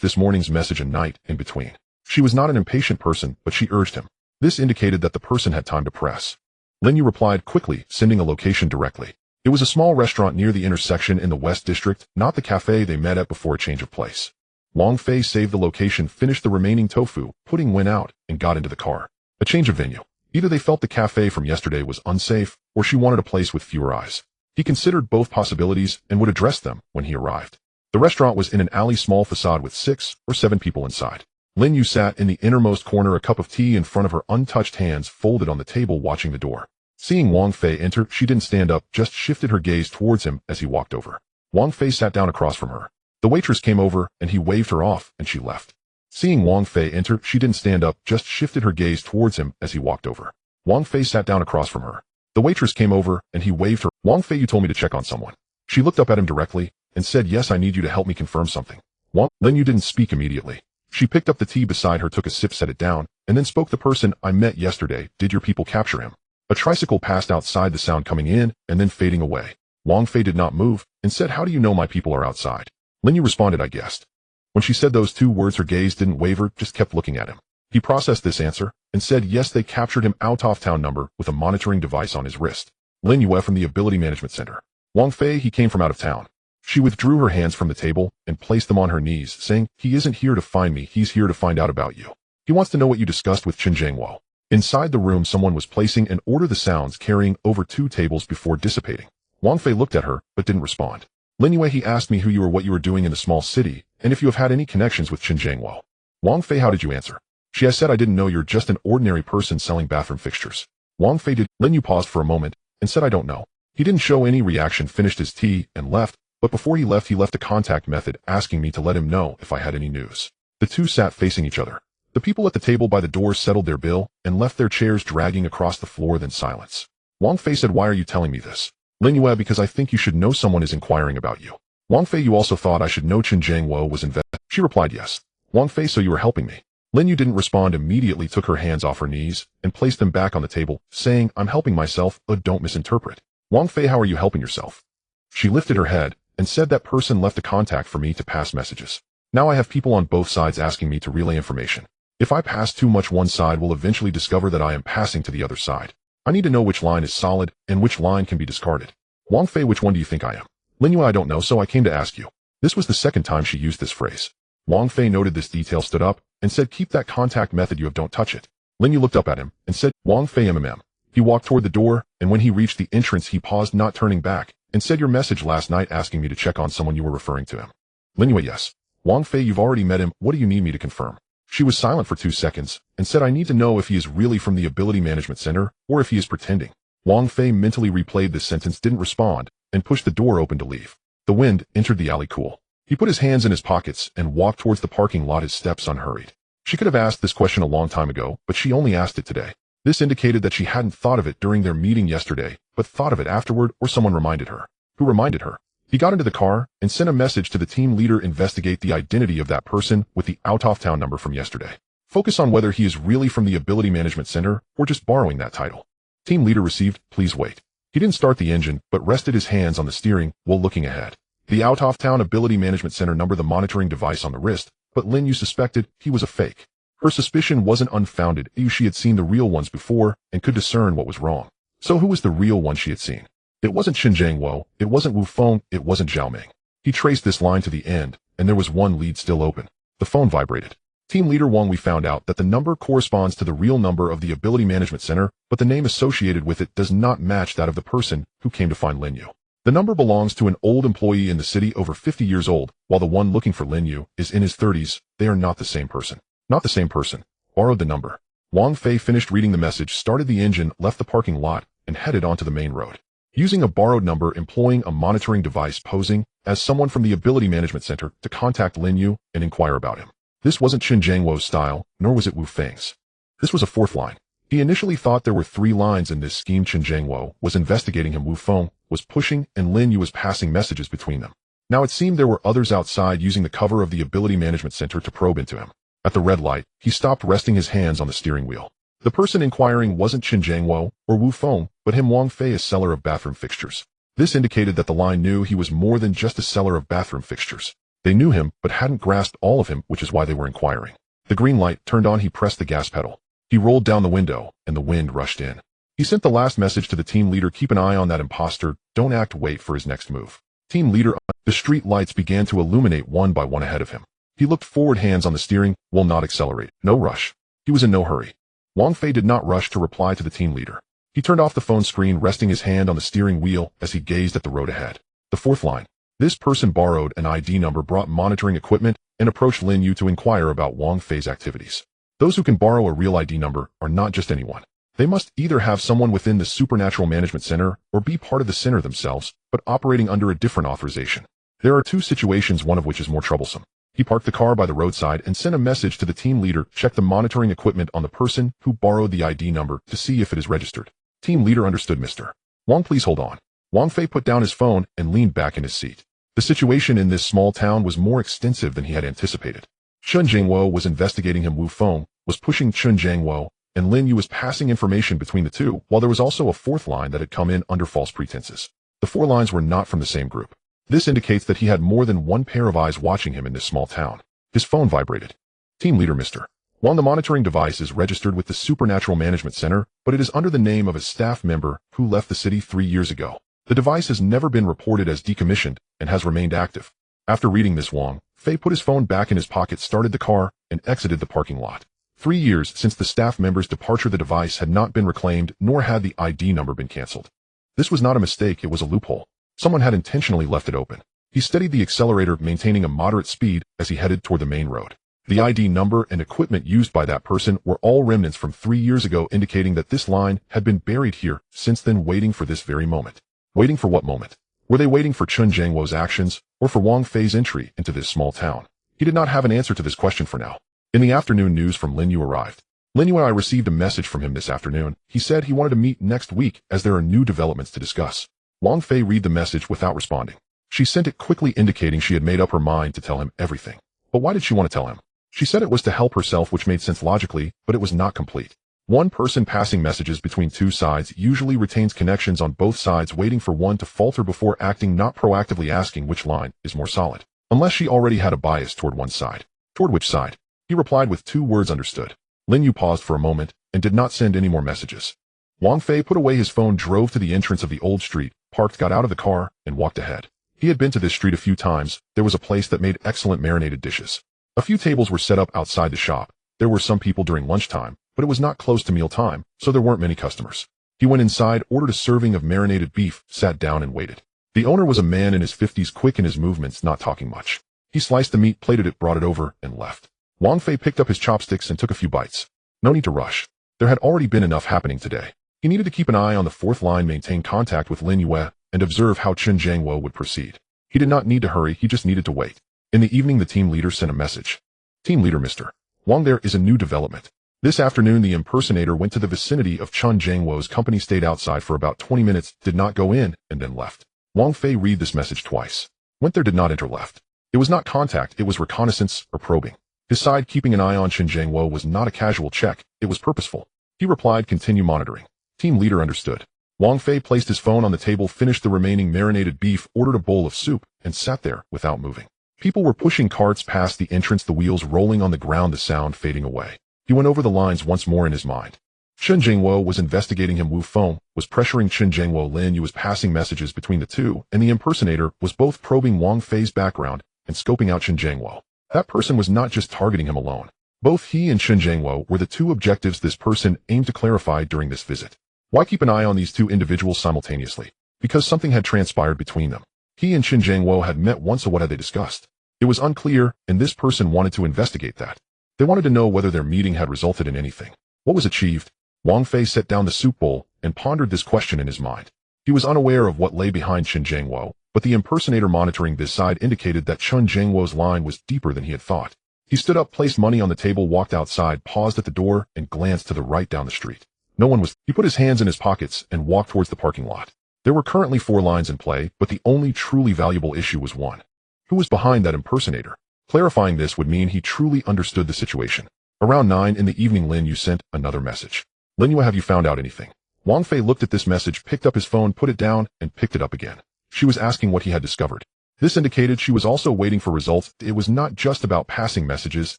this morning's message, a night in between. She was not an impatient person, but she urged him. This indicated that the person had time to press. Lin Yu replied quickly, sending a location directly. It was a small restaurant near the intersection in the West District, not the cafe they met at before a change of place. Wang Fei saved the location, finished the remaining tofu pudding, went out, and got into the car. A change of venue. Either they felt the cafe from yesterday was unsafe, or she wanted a place with fewer eyes. He considered both possibilities and would address them when he arrived. The restaurant was in an alley, small facade with 6 or 7 people inside. Lin Yu sat in the innermost corner, a cup of tea in front of her, untouched hands folded on the table, watching the door. Seeing Wang Fei enter, she didn't stand up, just shifted her gaze towards him as he walked over. Wang Fei sat down across from her. The waitress came over, and he waved her off, and she left. Seeing Wang Fei enter, she didn't stand up, just shifted her gaze towards him as he walked over. Wang Fei sat down across from her. The waitress came over, and he waved her. Wang Fei, you told me to check on someone. She looked up at him directly and said, yes, I need you to help me confirm something. Lin Yu didn't speak immediately. She picked up the tea beside her, took a sip, set it down, and then spoke. The person I met yesterday, did your people capture him? A tricycle passed outside, the sound coming in and then fading away. Wang Fei did not move and said, how do you know my people are outside? Lin Yu responded, I guessed. When she said those 2 words, her gaze didn't waver, just kept looking at him. He processed this answer and said, yes, they captured him, out of town number with a monitoring device on his wrist. Lin Yu from the Ability Management Center. Wang Fei, he came from out of town. She withdrew her hands from the table and placed them on her knees, saying, he isn't here to find me, he's here to find out about you. He wants to know what you discussed with Chen Jiangwo. Inside the room, someone was placing an order, the sounds carrying over 2 tables before dissipating. Wang Fei looked at her, but didn't respond. Lin Yu, he asked me who you were, what you were doing in the small city, and if you have had any connections with Chen Jiangwo. Wang Fei, how did you answer? She has said, I didn't know, you're just an ordinary person selling bathroom fixtures. Wang Fei did. Lin Yu paused for a moment and said, I don't know. He didn't show any reaction, finished his tea and left, but before he left a contact method asking me to let him know if I had any news. The 2 sat facing each other. The people at the table by the door settled their bill and left their chairs dragging across the floor, then silence. Wang Fei said, "Why are you telling me this?" Lin Yue, "Because I think you should know someone is inquiring about you." Wang Fei, "You also thought I should know Chen Jiangwo was invested?" She replied, "Yes." Wang Fei, "So you were helping me?" Lin Yue didn't respond, immediately took her hands off her knees and placed them back on the table, saying, "I'm helping myself, don't misinterpret." Wang Fei, "How are you helping yourself?" She lifted her head and said, "That person left a contact for me to pass messages. Now I have people on both sides asking me to relay information. If I pass too much, one side will eventually discover that I am passing to the other side. I need to know which line is solid and which line can be discarded." Wang Fei, "Which one do you think I am?" Lin Yue, "I don't know, so I came to ask you." This was the second time she used this phrase. Wang Fei noted this detail, stood up, and said, "Keep that contact method you have, don't touch it." Lin Yue looked up at him and said, "Wang Fei MMM." He walked toward the door, and when he reached the entrance he paused, not turning back, and said, "Your message last night asking me to check on someone, you were referring to him?" Lin Yue, "Yes." Wang Fei, "You've already met him, what do you need me to confirm?" She was silent for 2 seconds, and said, "I need to know if he is really from the Ability Management Center, or if he is pretending." Wang Fei mentally replayed this sentence, didn't respond, and pushed the door open to leave. The wind entered the alley cool. He put his hands in his pockets and walked towards the parking lot, his steps unhurried. She could have asked this question a long time ago, but she only asked it today. This indicated that she hadn't thought of it during their meeting yesterday, but thought of it afterward, or someone reminded her. Who reminded her? He got into the car and sent a message to the team leader, investigate the identity of that person with the out-of-town number from yesterday. Focus on whether he is really from the Ability Management Center or just borrowing that title. Team leader received, please wait. He didn't start the engine, but rested his hands on the steering while looking ahead. The out-of-town Ability Management Center number, the monitoring device on the wrist, but Lin Yue suspected he was a fake. Her suspicion wasn't unfounded. She had seen the real ones before and could discern what was wrong. So who was the real one she had seen? It wasn't Chen Jiangwo, it wasn't Wu Feng, it wasn't Zhao Ming. He traced this line to the end, and there was one lead still open. The phone vibrated. Team leader Wang, we found out that the number corresponds to the real number of the Ability Management Center, but the name associated with it does not match that of the person who came to find Lin Yue. The number belongs to an old employee in the city, over 50 years old, while the one looking for Lin Yue is in his 30s. They are not the same person. Not the same person. Borrowed the number. Wang Fei finished reading the message, started the engine, left the parking lot, and headed onto the main road. Using a borrowed number, employing a monitoring device, posing as someone from the Ability Management Center to contact Lin Yue and inquire about him. This wasn't Chen Jiangwo's style, nor was it Wu Feng's. This was a fourth line. He initially thought there were 3 lines in this scheme. Chen Jiangwo was investigating him, Wu Feng was pushing, and Lin Yue was passing messages between them. Now it seemed there were others outside using the cover of the Ability Management Center to probe into him. At the red light, he stopped, resting his hands on the steering wheel. The person inquiring wasn't Chen Jiangwo or Wu Feng, but him, Wang Fei, a seller of bathroom fixtures. This indicated that the line knew he was more than just a seller of bathroom fixtures. They knew him, but hadn't grasped all of him, which is why they were inquiring. The green light turned on, he pressed the gas pedal. He rolled down the window, and the wind rushed in. He sent the last message to the team leader, keep an eye on that imposter, don't act, wait for his next move. Team leader, the street lights began to illuminate one by one ahead of him. He looked forward, hands on the steering, will not accelerate, no rush. He was in no hurry. Wang Fei did not rush to reply to the team leader. He turned off the phone screen, resting his hand on the steering wheel as he gazed at the road ahead. The fourth line. This person borrowed an ID number, brought monitoring equipment, and approached Lin Yue to inquire about Wang Fei's activities. Those who can borrow a real ID number are not just anyone. They must either have someone within the Supernatural Management Center or be part of the center themselves, but operating under a different authorization. There are 2 situations, one of which is more troublesome. He parked the car by the roadside and sent a message to the team leader, check the monitoring equipment on the person who borrowed the ID number to see if it is registered. Team leader, understood, Mr. Wang, please hold on. Wang Fei put down his phone and leaned back in his seat. The situation in this small town was more extensive than he had anticipated. Chen Jiangwo was investigating him, Wu Feng was pushing Chen Jiangwo, and Lin Yue was passing information between the 2, while there was also a 4th line that had come in under false pretenses. The 4 lines were not from the same group. This indicates that he had more than one pair of eyes watching him in this small town. His phone vibrated. Team leader, Mr. Wang, the monitoring device is registered with the Supernatural Management Center, but it is under the name of a staff member who left the city 3 years ago. The device has never been reported as decommissioned and has remained active. After reading this, Wang Fei put his phone back in his pocket, started the car, and exited the parking lot. 3 years since the staff member's departure, the device had not been reclaimed, nor had the ID number been canceled. This was not a mistake, it was a loophole. Someone had intentionally left it open. He steadied the accelerator, maintaining a moderate speed as he headed toward the main road. The ID number and equipment used by that person were all remnants from 3 years ago, indicating that this line had been buried here since then, waiting for this very moment. Waiting for what moment? Were they waiting for Chen Jiangwo's actions, or for Wang Fei's entry into this small town? He did not have an answer to this question for now. In the afternoon, news from Lin Yu arrived. Lin Yu and I received a message from him this afternoon. He said he wanted to meet next week as there are new developments to discuss. Wang Fei read the message without responding. She sent it quickly, indicating she had made up her mind to tell him everything. But why did she want to tell him? She said it was to help herself, which made sense logically, but it was not complete. One person passing messages between two sides usually retains connections on both sides, waiting for one to falter before acting, not proactively asking which line is more solid. Unless she already had a bias toward one side. Toward which side? He replied with 2 words: understood. Lin Yu paused for a moment and did not send any more messages. Wang Fei put away his phone, drove to the entrance of the old street, parked, got out of the car, and walked ahead. He had been to this street a few times. There was a place that made excellent marinated dishes. A few tables were set up outside the shop. There were some people during lunchtime, but it was not close to meal time, so there weren't many customers. He went inside, ordered a serving of marinated beef, sat down and waited. The owner was a man in his 50s, quick in his movements, not talking much. He sliced the meat, plated it, brought it over, and left. Wang Fei picked up his chopsticks and took a few bites. No need to rush. There had already been enough happening today. He needed to keep an eye on the 4th line, maintain contact with Lin Yu, and observe how Chen Jiangwo would proceed. He did not need to hurry, he just needed to wait. In the evening, the team leader sent a message. Team leader Mr. Wang, there is a new development. This afternoon, the impersonator went to the vicinity of Chen Jiangwo's company, stayed outside for about 20 minutes, did not go in, and then left. Wang Fei read this message twice. Went there, did not enter, left. It was not contact, it was reconnaissance or probing. His side keeping an eye on Chen Jiangwo was not a casual check, it was purposeful. He replied, continue monitoring. Team leader understood. Wang Fei placed his phone on the table, finished the remaining marinated beef, ordered a bowl of soup, and sat there without moving. People were pushing carts past the entrance, the wheels rolling on the ground, the sound fading away. He went over the lines once more in his mind. Chen Jiangwo was investigating him. Wu Feng was pressuring Chen Jiangwo. Lin Yu was passing messages between the two, and the impersonator was both probing Wang Fei's background and scoping out Chen Jiangwo. That person was not just targeting him alone. Both he and Chen Jiangwo were the 2 objectives this person aimed to clarify during this visit. Why keep an eye on these 2 individuals simultaneously? Because something had transpired between them. He and Chen Jiangwo had met once, so what had they discussed? It was unclear, and this person wanted to investigate that. They wanted to know whether their meeting had resulted in anything. What was achieved? Wang Fei set down the soup bowl and pondered this question in his mind. He was unaware of what lay behind Chen Jiangwo, but the impersonator monitoring this side indicated that Chen Jiangwo's line was deeper than he had thought. He stood up, placed money on the table, walked outside, paused at the door, and glanced to the right down the street. No one was. He put his hands in his pockets and walked towards the parking lot. There were currently 4 lines in play, but the only truly valuable issue was one. Who was behind that impersonator? Clarifying this would mean he truly understood the situation. Around 9 in the evening, Lin Yu sent another message. Lin Yu, have you found out anything? Wang Fei looked at this message, picked up his phone, put it down, and picked it up again. She was asking what he had discovered. This indicated she was also waiting for results. It was not just about passing messages,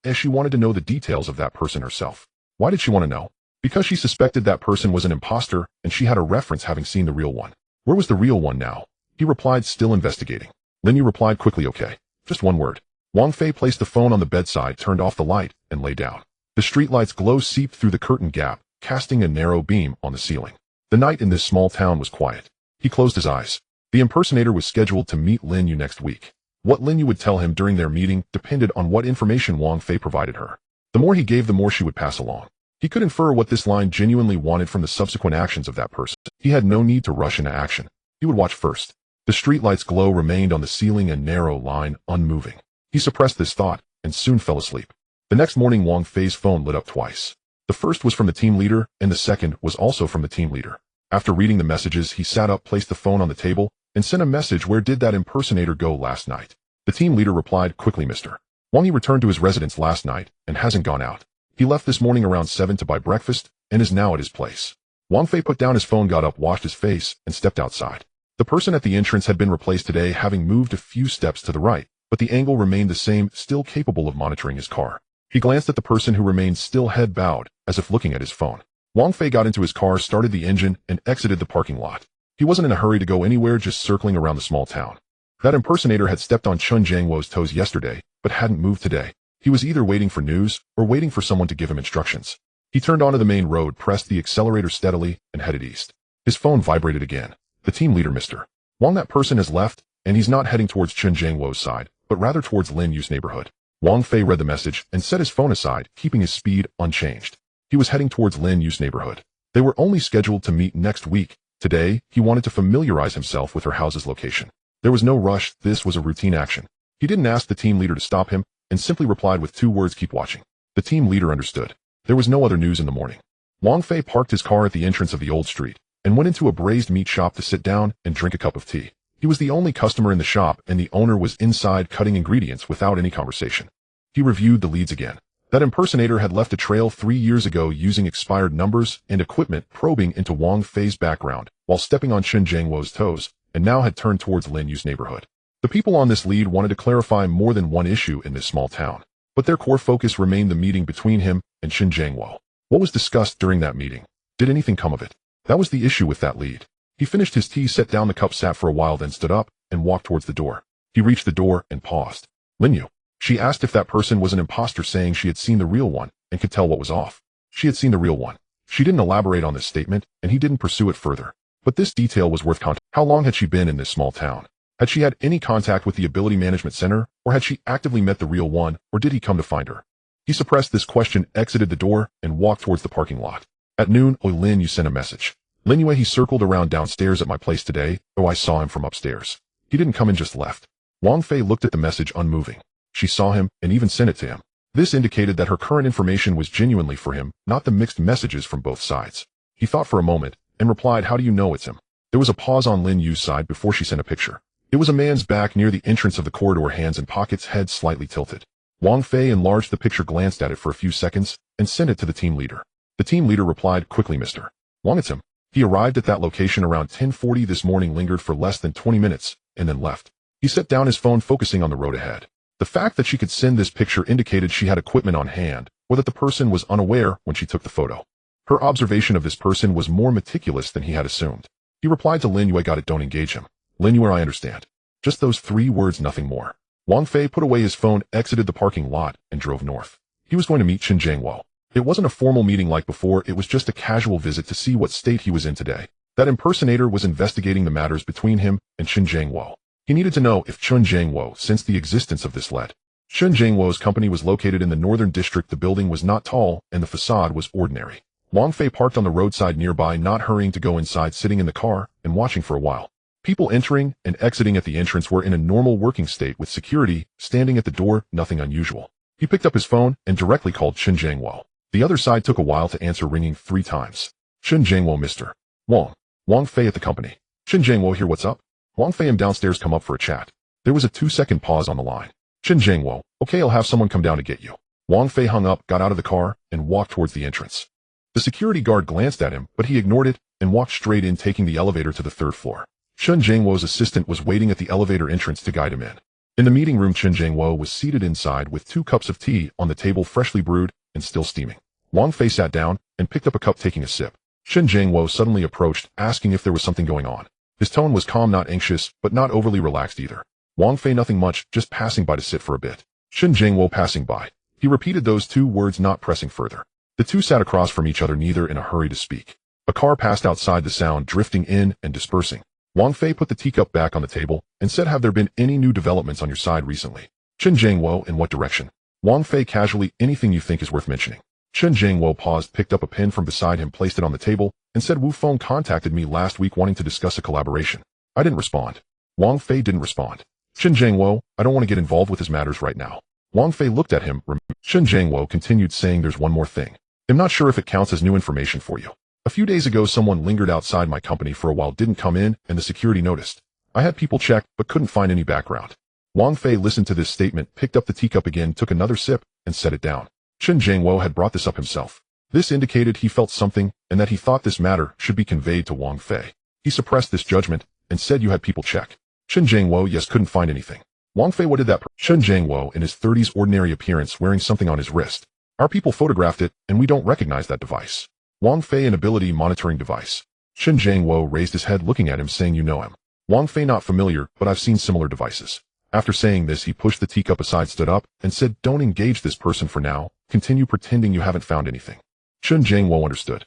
as she wanted to know the details of that person herself. Why did she want to know? Because she suspected that person was an imposter, and she had a reference having seen the real one. Where was the real one now? He replied, still investigating. Lin Yu replied quickly, okay. Just 1 word. Wang Fei placed the phone on the bedside, turned off the light, and lay down. The streetlight's glow seeped through the curtain gap, casting a narrow beam on the ceiling. The night in this small town was quiet. He closed his eyes. The impersonator was scheduled to meet Lin Yu next week. What Lin Yu would tell him during their meeting depended on what information Wang Fei provided her. The more he gave, the more she would pass along. He could infer what this line genuinely wanted from the subsequent actions of that person. He had no need to rush into action. He would watch first. The streetlight's glow remained on the ceiling, a narrow line, unmoving. He suppressed this thought and soon fell asleep. The next morning, Wang Fei's phone lit up twice. The first was from the team leader, and the second was also from the team leader. After reading the messages, he sat up, placed the phone on the table, and sent a message. Where did that impersonator go last night? The team leader replied quickly, Mr. Wang, he returned to his residence last night and hasn't gone out. He left this morning around 7 to buy breakfast and is now at his place. Wang Fei put down his phone, got up, washed his face, and stepped outside. The person at the entrance had been replaced today, having moved a few steps to the right, but the angle remained the same, still capable of monitoring his car. He glanced at the person who remained still, head bowed, as if looking at his phone. Wang Fei got into his car, started the engine, and exited the parking lot. He wasn't in a hurry to go anywhere, just circling around the small town. That impersonator had stepped on Chen Jiangwo's toes yesterday, but hadn't moved today. He was either waiting for news or waiting for someone to give him instructions. He turned onto the main road, pressed the accelerator steadily, and headed east. His phone vibrated again. The team leader, Mr. Wang, that person has left, and he's not heading towards Chen Jiangwo's side, but rather towards Lin Yu's neighborhood. Wang Fei read the message and set his phone aside, keeping his speed unchanged. He was heading towards Lin Yu's neighborhood. They were only scheduled to meet next week. Today, he wanted to familiarize himself with her house's location. There was no rush, this was a routine action. He didn't ask the team leader to stop him, and simply replied with 2 words, keep watching. The team leader understood. There was no other news in the morning. Wang Fei parked his car at the entrance of the old street and went into a braised meat shop to sit down and drink a cup of tea. He was the only customer in the shop, and the owner was inside cutting ingredients without any conversation. He reviewed the leads again. That impersonator had left a trail 3 years ago using expired numbers and equipment, probing into Wang Fei's background while stepping on Chen Jiangwo's toes, and now had turned towards Lin Yu's neighborhood. The people on this lead wanted to clarify more than one issue in this small town, but their core focus remained the meeting between him and Chen Jiangwo. What was discussed during that meeting? Did anything come of it? That was the issue with that lead. He finished his tea, set down the cup, sat for a while, then stood up and walked towards the door. He reached the door and paused. Lin Yu. She asked if that person was an imposter, saying she had seen the real one and could tell what was off. She had seen the real one. She didn't elaborate on this statement, and he didn't pursue it further. But this detail was worth context. How long had she been in this small town? Had she had any contact with the Ability Management Center, or had she actively met the real one, or did he come to find her? He suppressed this question, exited the door, and walked towards the parking lot. At noon, Lin Yu sent a message. Lin Yu, he circled around downstairs at my place today. I saw him from upstairs. He didn't come in, just left. Wang Fei looked at the message unmoving. She saw him and even sent it to him. This indicated that her current information was genuinely for him, not the mixed messages from both sides. He thought for a moment and replied, "How do you know it's him?" There was a pause on Lin Yu's side before she sent a picture. It was a man's back near the entrance of the corridor, hands in pockets, head slightly tilted. Wang Fei enlarged the picture, glanced at it for a few seconds, and sent it to the team leader. The team leader replied quickly, "Mr. Wang, it's him. He arrived at that location around 10:40 this morning, lingered for less than 20 minutes, and then left." He set down his phone, focusing on the road ahead. The fact that she could send this picture indicated she had equipment on hand, or that the person was unaware when she took the photo. Her observation of this person was more meticulous than he had assumed. He replied to Lin Yu, "I got it, don't engage him." "Lin Yu, I understand." Just those 3 words, nothing more. Wang Fei put away his phone, exited the parking lot, and drove north. He was going to meet Chen Jiangwo. It wasn't a formal meeting like before, it was just a casual visit to see what state he was in today. That impersonator was investigating the matters between him and Chen Jiangwo. He needed to know if Chen Jiangwo sensed the existence of this lead. Chen Jiangwo's company was located in the northern district. The building was not tall, and the facade was ordinary. Wang Fei parked on the roadside nearby, not hurrying to go inside, sitting in the car and watching for a while. People entering and exiting at the entrance were in a normal working state, with security standing at the door, nothing unusual. He picked up his phone and directly called Chen Jiangwo. The other side took a while to answer, ringing 3 times. "Chen Jiangwo, Mr. Wang. Wang Fei at the company." "Chen Jiangwo here, what's up?" "Wang Fei, I'm downstairs, come up for a chat." There was a 2-second pause on the line. "Chen Jiangwo, okay, I'll have someone come down to get you." Wang Fei hung up, got out of the car, and walked towards the entrance. The security guard glanced at him, but he ignored it and walked straight in, taking the elevator to the 3rd floor. Chen Jiangwo's assistant was waiting at the elevator entrance to guide him in. In the meeting room, Chen Jiangwo was seated inside with 2 cups of tea on the table, freshly brewed and still steaming. Wang Fei sat down and picked up a cup, taking a sip. Chen Jiangwo suddenly approached, asking if there was something going on. His tone was calm, not anxious, but not overly relaxed either. Wang Fei, nothing much, just passing by to sit for a bit. Chen Jiangwo, passing by. He repeated those 2 words, not pressing further. The 2 sat across from each other, neither in a hurry to speak. A car passed outside, the sound drifting in and dispersing. Wang Fei put the teacup back on the table and said, "Have there been any new developments on your side recently?" Chen Jiangwo, in what direction? Wang Fei casually, "Anything you think is worth mentioning." Chen Jiangwo paused, picked up a pen from beside him, placed it on the table, and said, "Wu Feng contacted me last week wanting to discuss a collaboration. I didn't respond." Wang Fei didn't respond. "Chen Jiangwo, I don't want to get involved with his matters right now." Wang Fei looked at him. Chen Jiangwo continued, saying, "There's one more thing. I'm not sure if it counts as new information for you. A few days ago, someone lingered outside my company for a while, didn't come in, and the security noticed. I had people check, but couldn't find any background." Wang Fei listened to this statement, picked up the teacup again, took another sip, and set it down. Chen Jiangwo had brought this up himself. This indicated he felt something, and that he thought this matter should be conveyed to Wang Fei. He suppressed this judgment, and said, "You had people check." Chen Jiangwo, "Yes, couldn't find anything." Wang Fei, "What did that Chen Jiangwo, in his 30s, ordinary appearance, wearing something on his wrist. Our people photographed it, and we don't recognize that device." Wang Fei, "An ability monitoring device." Chen Jiangwo raised his head, looking at him, saying, "You know him?" Wang Fei, "Not familiar, but I've seen similar devices." After saying this, he pushed the teacup aside, stood up, and said, "Don't engage this person for now. Continue pretending you haven't found anything." Chen Jiangwo understood.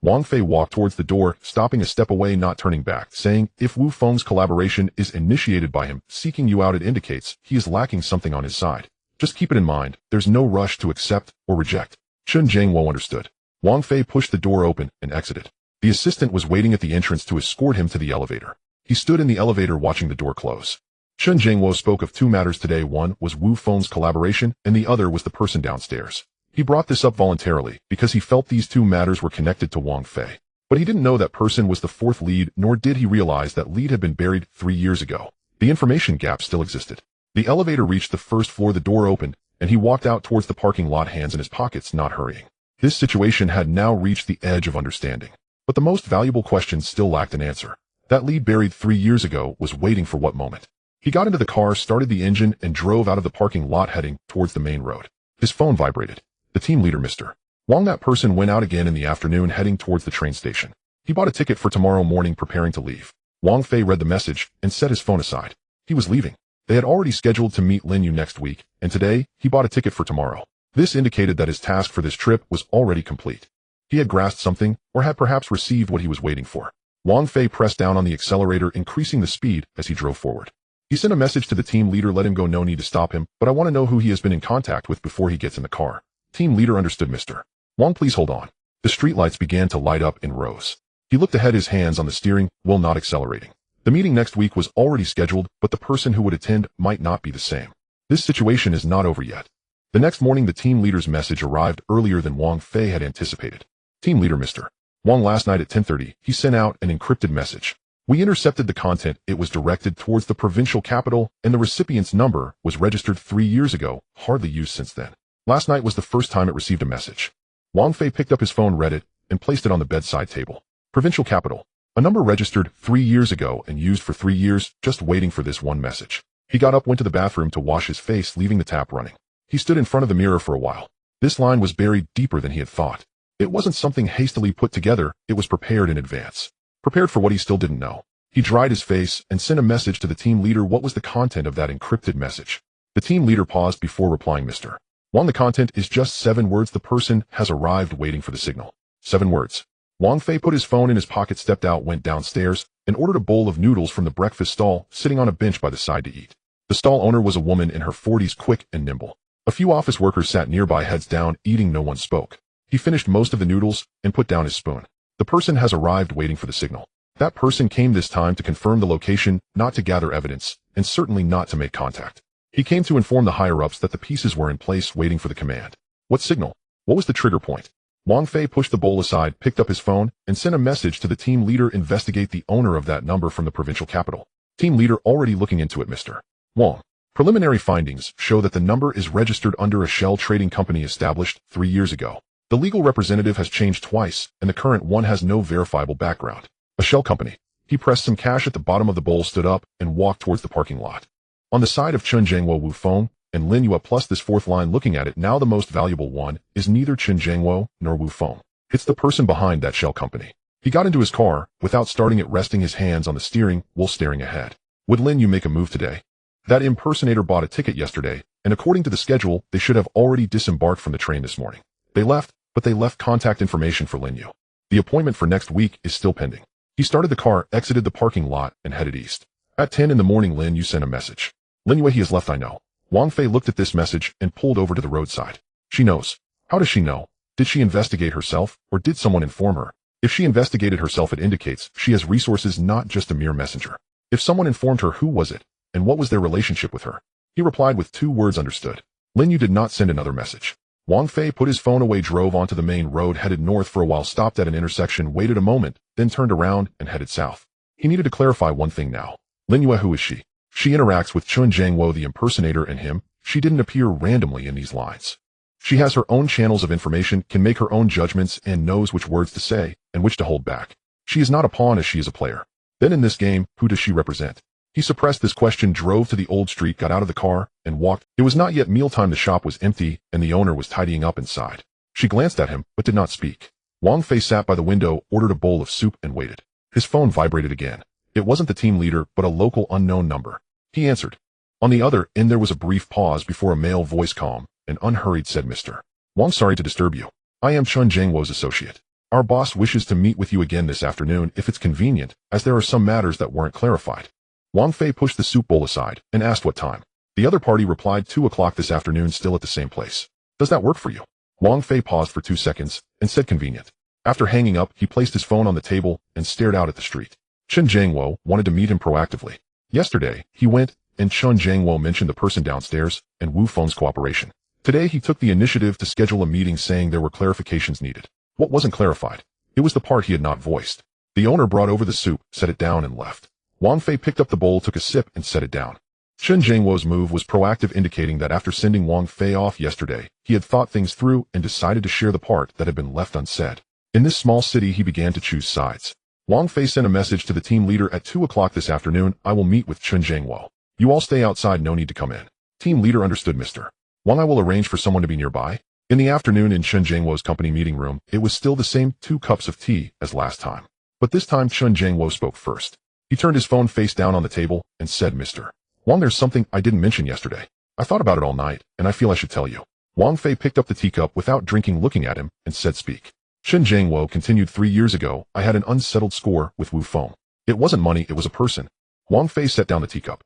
Wang Fei walked towards the door, stopping a step away, not turning back, saying, "If Wu Feng's collaboration is initiated by him seeking you out, it indicates he is lacking something on his side. Just keep it in mind. There's no rush to accept or reject." Chen Jiangwo understood. Wang Fei pushed the door open and exited. The assistant was waiting at the entrance to escort him to the elevator. He stood in the elevator watching the door close. Chen Jiangwo spoke of 2 matters today. One was Wu Feng's collaboration, and the other was the person downstairs. He brought this up voluntarily because he felt these two matters were connected to Wang Fei. But he didn't know that person was the fourth lead, nor did he realize that lead had been buried 3 years ago. The information gap still existed. The elevator reached the first floor, the door opened, and he walked out towards the parking lot, hands in his pockets, not hurrying. This situation had now reached the edge of understanding. But the most valuable question still lacked an answer. That lead buried 3 years ago was waiting for what moment? He got into the car, started the engine, and drove out of the parking lot heading towards the main road. His phone vibrated. The team leader, Mr. Wang. That person went out again in the afternoon, heading towards the train station. He bought a ticket for tomorrow morning, preparing to leave. Wang Fei read the message and set his phone aside. He was leaving. They had already scheduled to meet Lin Yu next week, and today, he bought a ticket for tomorrow. This indicated that his task for this trip was already complete. He had grasped something, or had perhaps received what he was waiting for. Wang Fei pressed down on the accelerator, increasing the speed as he drove forward. He sent a message to the team leader, let him go, no need to stop him, but I want to know who he has been in contact with before he gets in the car. Team leader, understood, Mr. Wang, please hold on. The streetlights began to light up in rows. He looked ahead, his hands on the steering wheel, not accelerating. The meeting next week was already scheduled, but the person who would attend might not be the same. This situation is not over yet. The next morning, the team leader's message arrived earlier than Wang Fei had anticipated. Team leader, Mr. Wang, last night at 10:30, he sent out an encrypted message. We intercepted the content. It was directed towards the provincial capital, and the recipient's number was registered 3 years ago, hardly used since then. Last night was the first time it received a message. Wang Fei picked up his phone, read it, and placed it on the bedside table. Provincial capital. A number registered 3 years ago and used for 3 years, just waiting for this one message. He got up, went to the bathroom to wash his face, leaving the tap running. He stood in front of the mirror for a while. This line was buried deeper than he had thought. It wasn't something hastily put together, it was prepared in advance. Prepared for what he still didn't know. He dried his face and sent a message to the team leader. What was the content of that encrypted message? The team leader paused before replying, Mr. Wang, the content is just 7 words. The person has arrived, waiting for the signal. 7 words. Wang Fei put his phone in his pocket, stepped out, went downstairs, and ordered a bowl of noodles from the breakfast stall, sitting on a bench by the side to eat. The stall owner was a woman in her 40s, quick and nimble. A few office workers sat nearby, heads down, eating. No one spoke. He finished most of the noodles and put down his spoon. The person has arrived, waiting for the signal. That person came this time to confirm the location, not to gather evidence, and certainly not to make contact. He came to inform the higher-ups that the pieces were in place, waiting for the command. What signal? What was the trigger point? Wang Fei pushed the bowl aside, picked up his phone, and sent a message to the team leader. Investigate the owner of that number from the provincial capital. Team leader, already looking into it, Mr. Wang. Preliminary findings show that the number is registered under a shell trading company established 3 years ago. The legal representative has changed twice, and the current one has no verifiable background. A shell company. He pressed some cash at the bottom of the bowl, stood up, and walked towards the parking lot. On the side of Chen Jiangwo, Wu Feng, and Lin Yu, plus this fourth line, looking at it now, the most valuable one is neither Chen Jiangwo nor Wu Feng. It's the person behind that shell company. He got into his car, without starting it, resting his hands on the steering while staring ahead. Would Lin Yu make a move today? That impersonator bought a ticket yesterday, and according to the schedule, they should have already disembarked from the train this morning. They left, but they left contact information for Lin Yu. The appointment for next week is still pending. He started the car, exited the parking lot, and headed east. At 10 in the morning, Lin Yu sent a message. Lin Yu, he has left, I know. Wang Fei looked at this message and pulled over to the roadside. She knows. How does she know? Did she investigate herself, or did someone inform her? If she investigated herself, it indicates she has resources, not just a mere messenger. If someone informed her, who was it? And what was their relationship with her? He replied with 2 words, understood. Lin Yu did not send another message. Wang Fei put his phone away, drove onto the main road, headed north for a while, stopped at an intersection, waited a moment, then turned around and headed south. He needed to clarify one thing now. Lin Yu, who is she? She interacts with Chen Jiangwo, the impersonator, and him. She didn't appear randomly in these lines. She has her own channels of information, can make her own judgments, and knows which words to say and which to hold back. She is not a pawn as she is a player. Then in this game, who does she represent? He suppressed this question, drove to the old street, got out of the car, and walked. It was not yet mealtime, the shop was empty, and the owner was tidying up inside. She glanced at him, but did not speak. Wang Fei sat by the window, ordered a bowl of soup, and waited. His phone vibrated again. It wasn't the team leader, but a local unknown number. He answered. On the other end there was a brief pause before a male voice, calm and unhurried, said, Mr. Wang, sorry to disturb you. I am Chen Jiangwo's associate. Our boss wishes to meet with you again this afternoon if it's convenient, as there are some matters that weren't clarified. Wang Fei pushed the soup bowl aside and asked what time. The other party replied, 2 o'clock this afternoon, still at the same place. Does that work for you? Wang Fei paused for 2 seconds and said, convenient. After hanging up, he placed his phone on the table and stared out at the street. Chen Jiangwo wanted to meet him proactively. Yesterday, he went, and Chen Jiangwo mentioned the person downstairs and Wu Feng's cooperation. Today he took the initiative to schedule a meeting saying there were clarifications needed. What wasn't clarified? It was the part he had not voiced. The owner brought over the soup, set it down, and left. Wang Fei picked up the bowl, took a sip, and set it down. Chen Jingwo's move was proactive, indicating that after sending Wang Fei off yesterday, he had thought things through and decided to share the part that had been left unsaid. In this small city, he began to choose sides. Wang Fei sent a message to the team leader at 2 o'clock this afternoon. I will meet with Chen Jingwo. You all stay outside, no need to come in. Team leader understood, Mr. Wang. I will arrange for someone to be nearby. In the afternoon in Chen Jingwo's company meeting room, it was still the same 2 cups of tea as last time. But this time Chen Jingwo spoke first. He turned his phone face down on the table and said, Mr. Wang, there's something I didn't mention yesterday. I thought about it all night, and I feel I should tell you. Wang Fei picked up the teacup without drinking, looking at him, and said, speak. Chen Jingwo continued. 3 years ago, I had an unsettled score with Wu Feng. It wasn't money, it was a person. Wang Fei set down the teacup.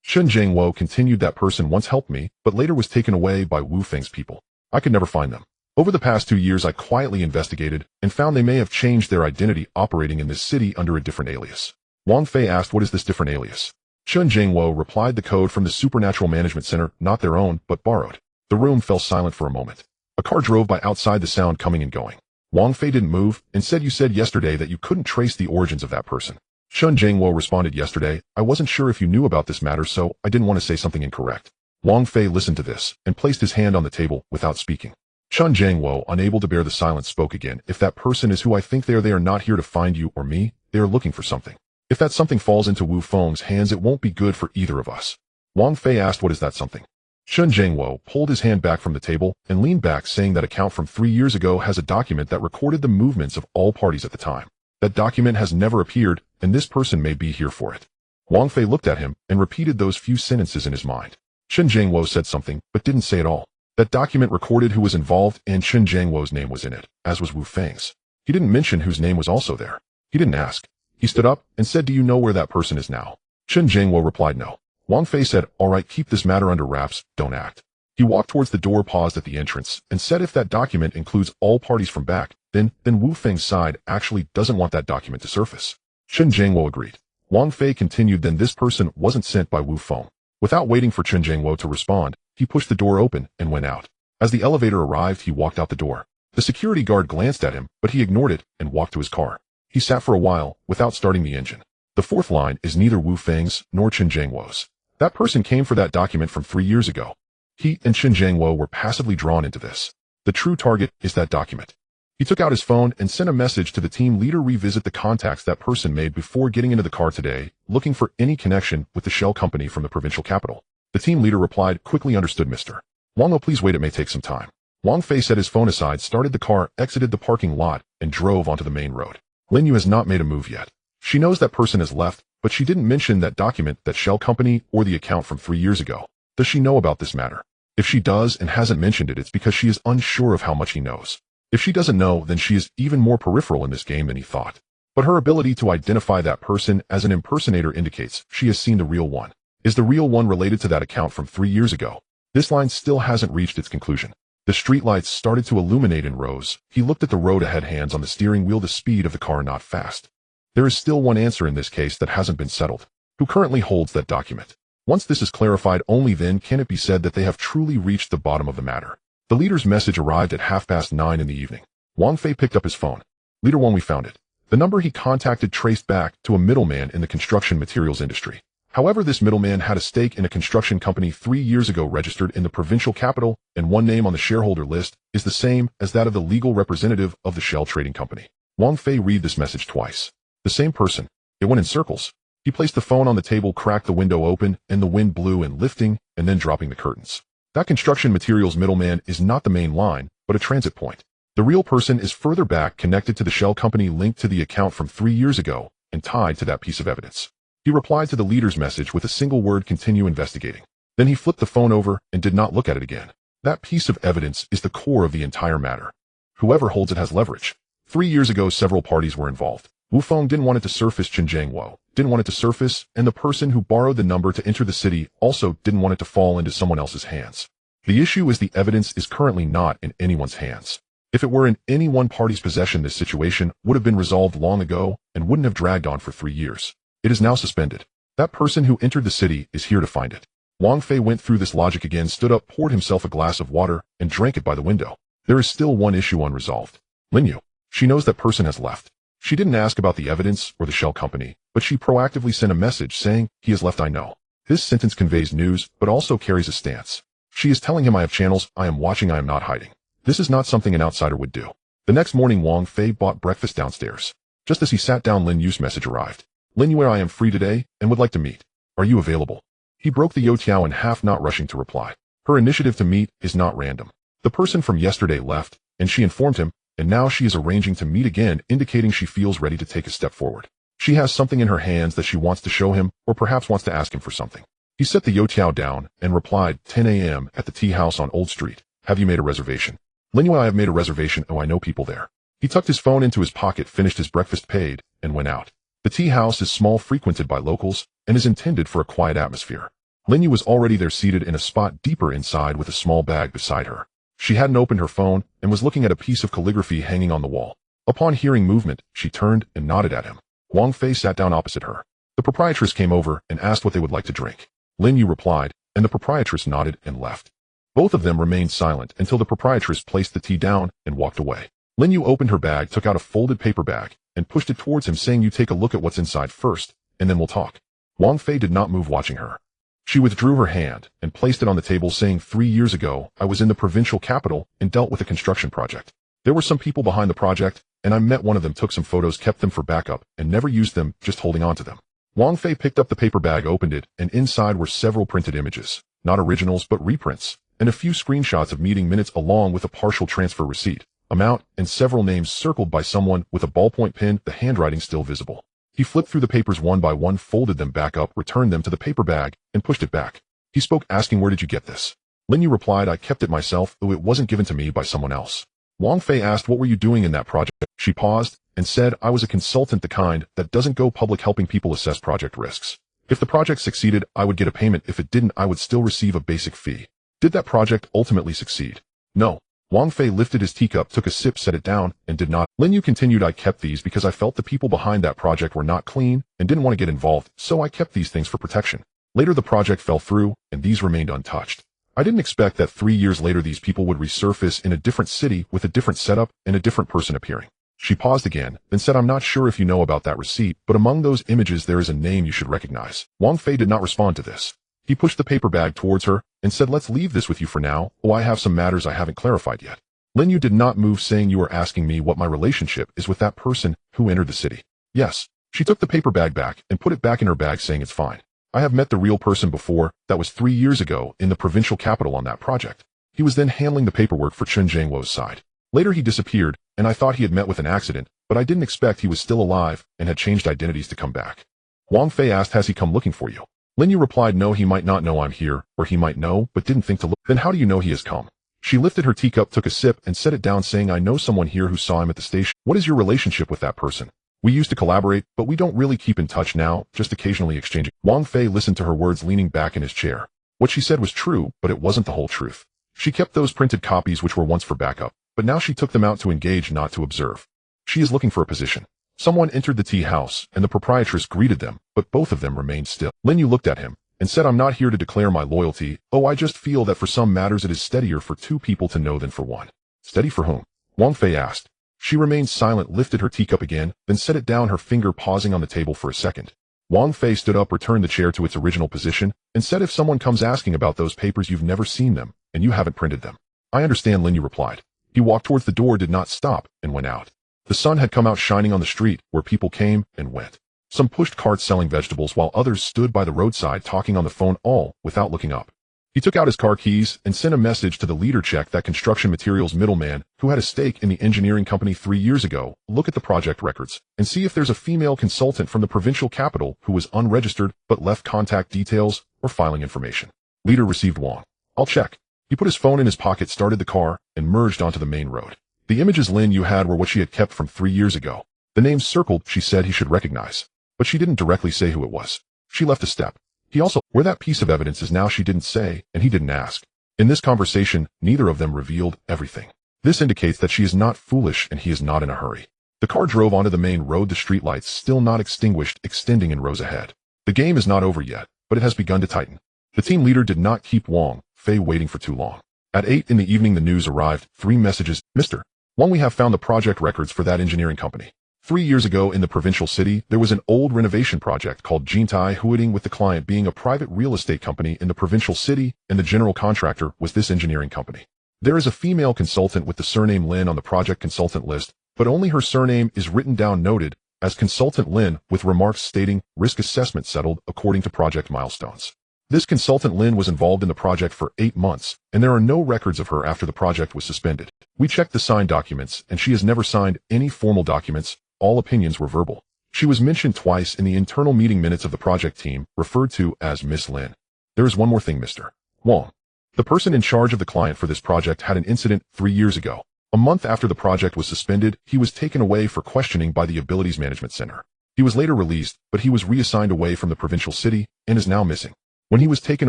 Chen Jingwo continued. That person once helped me, but later was taken away by Wu Feng's people. I could never find them. Over the past 2 years, I quietly investigated and found they may have changed their identity, operating in this city under a different alias. Wang Fei asked, what is this different alias? Chen Jingwo replied, the code from the Supernatural Management Center, not their own, but borrowed. The room fell silent for a moment. A car drove by outside, the sound coming and going. Wang Fei didn't move and said, you said yesterday that you couldn't trace the origins of that person. Chen Jingwo responded, yesterday, I wasn't sure if you knew about this matter, so I didn't want to say something incorrect. Wang Fei listened to this and placed his hand on the table without speaking. Chen Jingwo, unable to bear the silence, spoke again. If that person is who I think they are not here to find you or me. They are looking for something. If that something falls into Wu Feng's hands, it won't be good for either of us. Wang Fei asked, what is that something? Chen Jingwo pulled his hand back from the table and leaned back, saying that account from 3 years ago has a document that recorded the movements of all parties at the time. That document has never appeared, and this person may be here for it. Wang Fei looked at him and repeated those few sentences in his mind. Chen Jingwo said something, but didn't say it all. That document recorded who was involved, and Chen Jingwo's name was in it, as was Wu Feng's. He didn't mention whose name was also there. He didn't ask. He stood up and said, do you know where that person is now? Chen Jingwo replied, no. Wang Fei said, all right, keep this matter under wraps, don't act. He walked towards the door, paused at the entrance, and said, if that document includes all parties from back, then Wu Feng's side actually doesn't want that document to surface. Chen Jingwo agreed. Wang Fei continued, then this person wasn't sent by Wu Feng. Without waiting for Chen Jingwo to respond, he pushed the door open and went out. As the elevator arrived, he walked out the door. The security guard glanced at him, but he ignored it and walked to his car. He sat for a while without starting the engine. The fourth line is neither Wu Feng's nor Chen Jingwo's. That person came for that document from 3 years ago. He and Chen Jingwo were passively drawn into this. The true target is that document. He took out his phone and sent a message to the team leader, revisit the contacts that person made before getting into the car today, looking for any connection with the shell company from the provincial capital. The team leader replied, quickly, understood, Mr. Wang. Oh, please wait, it may take some time. Wang Fei set his phone aside, started the car, exited the parking lot, and drove onto the main road. Lin Yu has not made a move yet. She knows that person has left, but she didn't mention that document, that shell company, or the account from 3 years ago. Does she know about this matter? If she does and hasn't mentioned it, it's because she is unsure of how much he knows. If she doesn't know, then she is even more peripheral in this game than he thought. But her ability to identify that person as an impersonator indicates she has seen the real one. Is the real one related to that account from 3 years ago? This line still hasn't reached its conclusion. The streetlights started to illuminate in rows. He looked at the road ahead, hands on the steering wheel, the speed of the car not fast. There is still one answer in this case that hasn't been settled. Who currently holds that document? Once this is clarified, only then can it be said that they have truly reached the bottom of the matter. The leader's message arrived at 9:30 in the evening. Wang Fei picked up his phone. Leader Wang, we found it. The number he contacted traced back to a middleman in the construction materials industry. However, this middleman had a stake in a construction company 3 years ago registered in the provincial capital, and one name on the shareholder list is the same as that of the legal representative of the shell trading company. Wang Fei read this message twice. The same person. It went in circles. He placed the phone on the table, cracked the window open, and the wind blew in, lifting and then dropping the curtains. That construction materials middleman is not the main line, but a transit point. The real person is further back, connected to the shell company, linked to the account from 3 years ago, and tied to that piece of evidence. He replied to the leader's message with a single word: continue investigating. Then he flipped the phone over and did not look at it again. That piece of evidence is the core of the entire matter. Whoever holds it has leverage. 3 years ago, several parties were involved. Wu Feng didn't want it to surface, Chen Jingwo didn't want it to surface, and the person who borrowed the number to enter the city also didn't want it to fall into someone else's hands. The issue is the evidence is currently not in anyone's hands. If it were in any one party's possession, this situation would have been resolved long ago and wouldn't have dragged on for 3 years. It is now suspended. That person who entered the city is here to find it. Wang Fei went through this logic again, stood up, poured himself a glass of water, and drank it by the window. There is still one issue unresolved. Lin Yu. She knows that person has left. She didn't ask about the evidence or the shell company, but she proactively sent a message saying, he has left, I know. This sentence conveys news, but also carries a stance. She is telling him, I have channels, I am watching, I am not hiding. This is not something an outsider would do. The next morning, Wang Fei bought breakfast downstairs. Just as he sat down, Lin Yu's message arrived. Lin Yu, I am free today and would like to meet. Are you available? He broke the youtiao in half, not rushing to reply. Her initiative to meet is not random. The person from yesterday left, and she informed him, and now she is arranging to meet again, indicating she feels ready to take a step forward. She has something in her hands that she wants to show him, or perhaps wants to ask him for something. He set the youtiao down and replied, 10 a.m. at the tea house on Old Street. Have you made a reservation? Lin Yu, I have made a reservation. Oh, I know people there. He tucked his phone into his pocket, finished his breakfast, paid, and went out. The tea house is small, frequented by locals, and is intended for a quiet atmosphere. Lin Yu was already there, seated in a spot deeper inside with a small bag beside her. She hadn't opened her phone and was looking at a piece of calligraphy hanging on the wall. Upon hearing movement, she turned and nodded at him. Wang Fei sat down opposite her. The proprietress came over and asked what they would like to drink. Lin Yu replied, and the proprietress nodded and left. Both of them remained silent until the proprietress placed the tea down and walked away. Lin Yu opened her bag, took out a folded paper bag, and pushed it towards him, saying, you take a look at what's inside first, and then we'll talk. Wang Fei did not move, watching her. She withdrew her hand and placed it on the table, saying, 3 years ago, I was in the provincial capital and dealt with a construction project. There were some people behind the project, and I met one of them, took some photos, kept them for backup, and never used them, just holding on to them. Wang Fei picked up the paper bag, opened it, and inside were several printed images, not originals but reprints, and a few screenshots of meeting minutes along with a partial transfer receipt, amount, and several names circled by someone with a ballpoint pen, the handwriting still visible. He flipped through the papers one by one, folded them back up, returned them to the paper bag, and pushed it back. He spoke, asking, where did you get this? Lin Yu replied, I kept it myself, though it wasn't given to me by someone else. Wang Fei asked, what were you doing in that project? She paused and said, I was a consultant, the kind that doesn't go public, helping people assess project risks. If the project succeeded, I would get a payment. If it didn't, I would still receive a basic fee. Did that project ultimately succeed? No. Wang Fei lifted his teacup, took a sip, set it down, and did not. Lin Yu continued, I kept these because I felt the people behind that project were not clean and didn't want to get involved, so I kept these things for protection. Later the project fell through, and these remained untouched. I didn't expect that 3 years later these people would resurface in a different city with a different setup and a different person appearing. She paused again, then said, I'm not sure if you know about that receipt, but among those images there is a name you should recognize. Wang Fei did not respond to this. He pushed the paper bag towards her and said, let's leave this with you for now. Oh, I have some matters I haven't clarified yet. Lin Yu did not move, saying, you are asking me what my relationship is with that person who entered the city. Yes. She took the paper bag back and put it back in her bag, saying, it's fine. I have met the real person before. That was 3 years ago in the provincial capital on that project. He was then handling the paperwork for Chen Zhangwo's side. Later he disappeared, and I thought he had met with an accident, but I didn't expect he was still alive and had changed identities to come back. Wang Fei asked, has he come looking for you? Lin Yu replied, no, he might not know I'm here, or he might know, but didn't think to look. Then how do you know he has come? She lifted her teacup, took a sip, and set it down, saying, I know someone here who saw him at the station. What is your relationship with that person? We used to collaborate, but we don't really keep in touch now, just occasionally exchanging. Wang Fei listened to her words, leaning back in his chair. What she said was true, but it wasn't the whole truth. She kept those printed copies which were once for backup, but now she took them out to engage, not to observe. She is looking for a position. Someone entered the tea house, and the proprietress greeted them, but both of them remained still. Lin Yu looked at him and said, I'm not here to declare my loyalty. Oh, I just feel that for some matters it is steadier for two people to know than for one. Steady for whom? Wang Fei asked. She remained silent, lifted her teacup again, then set it down, her finger pausing on the table for a second. Wang Fei stood up, returned the chair to its original position, and said, if someone comes asking about those papers, you've never seen them, and you haven't printed them. I understand, Lin Yu replied. He walked towards the door, did not stop, and went out. The sun had come out, shining on the street, where people came and went. Some pushed carts selling vegetables, while others stood by the roadside talking on the phone, all without looking up. He took out his car keys and sent a message to the leader, check that construction materials middleman who had a stake in the engineering company 3 years ago, look at the project records, and see if there's a female consultant from the provincial capital who was unregistered but left contact details or filing information. Leader received, Wang. I'll check. He put his phone in his pocket, started the car, and merged onto the main road. The images Lin Yu had were what she had kept from 3 years ago. The names circled, she said he should recognize. But she didn't directly say who it was. She left a step. He also, where that piece of evidence is now, she didn't say, and he didn't ask. In this conversation, neither of them revealed everything. This indicates that she is not foolish and he is not in a hurry. The car drove onto the main road, the streetlights still not extinguished, extending in rows ahead. The game is not over yet, but it has begun to tighten. The team leader did not keep Wang Fei waiting for too long. At 8 in the evening the news arrived, 3 messages. Mr. Wang, we have found the project records for that engineering company. 3 years ago in the provincial city, there was an old renovation project called Jintai Huading, with the client being a private real estate company in the provincial city, and the general contractor was this engineering company. There is a female consultant with the surname Lin on the project consultant list, but only her surname is written down noted as consultant Lin, with remarks stating risk assessment settled according to project milestones. This consultant Lin was involved in the project for 8 months, and there are no records of her after the project was suspended. We checked the signed documents, and she has never signed any formal documents. All opinions were verbal. She was mentioned twice in the internal meeting minutes of the project team, referred to as Miss Lin. There is one more thing, Mr. Wang. The person in charge of the client for this project had an incident 3 years ago. A month after the project was suspended, he was taken away for questioning by the Abilities Management Center. He was later released, but he was reassigned away from the provincial city and is now missing. When he was taken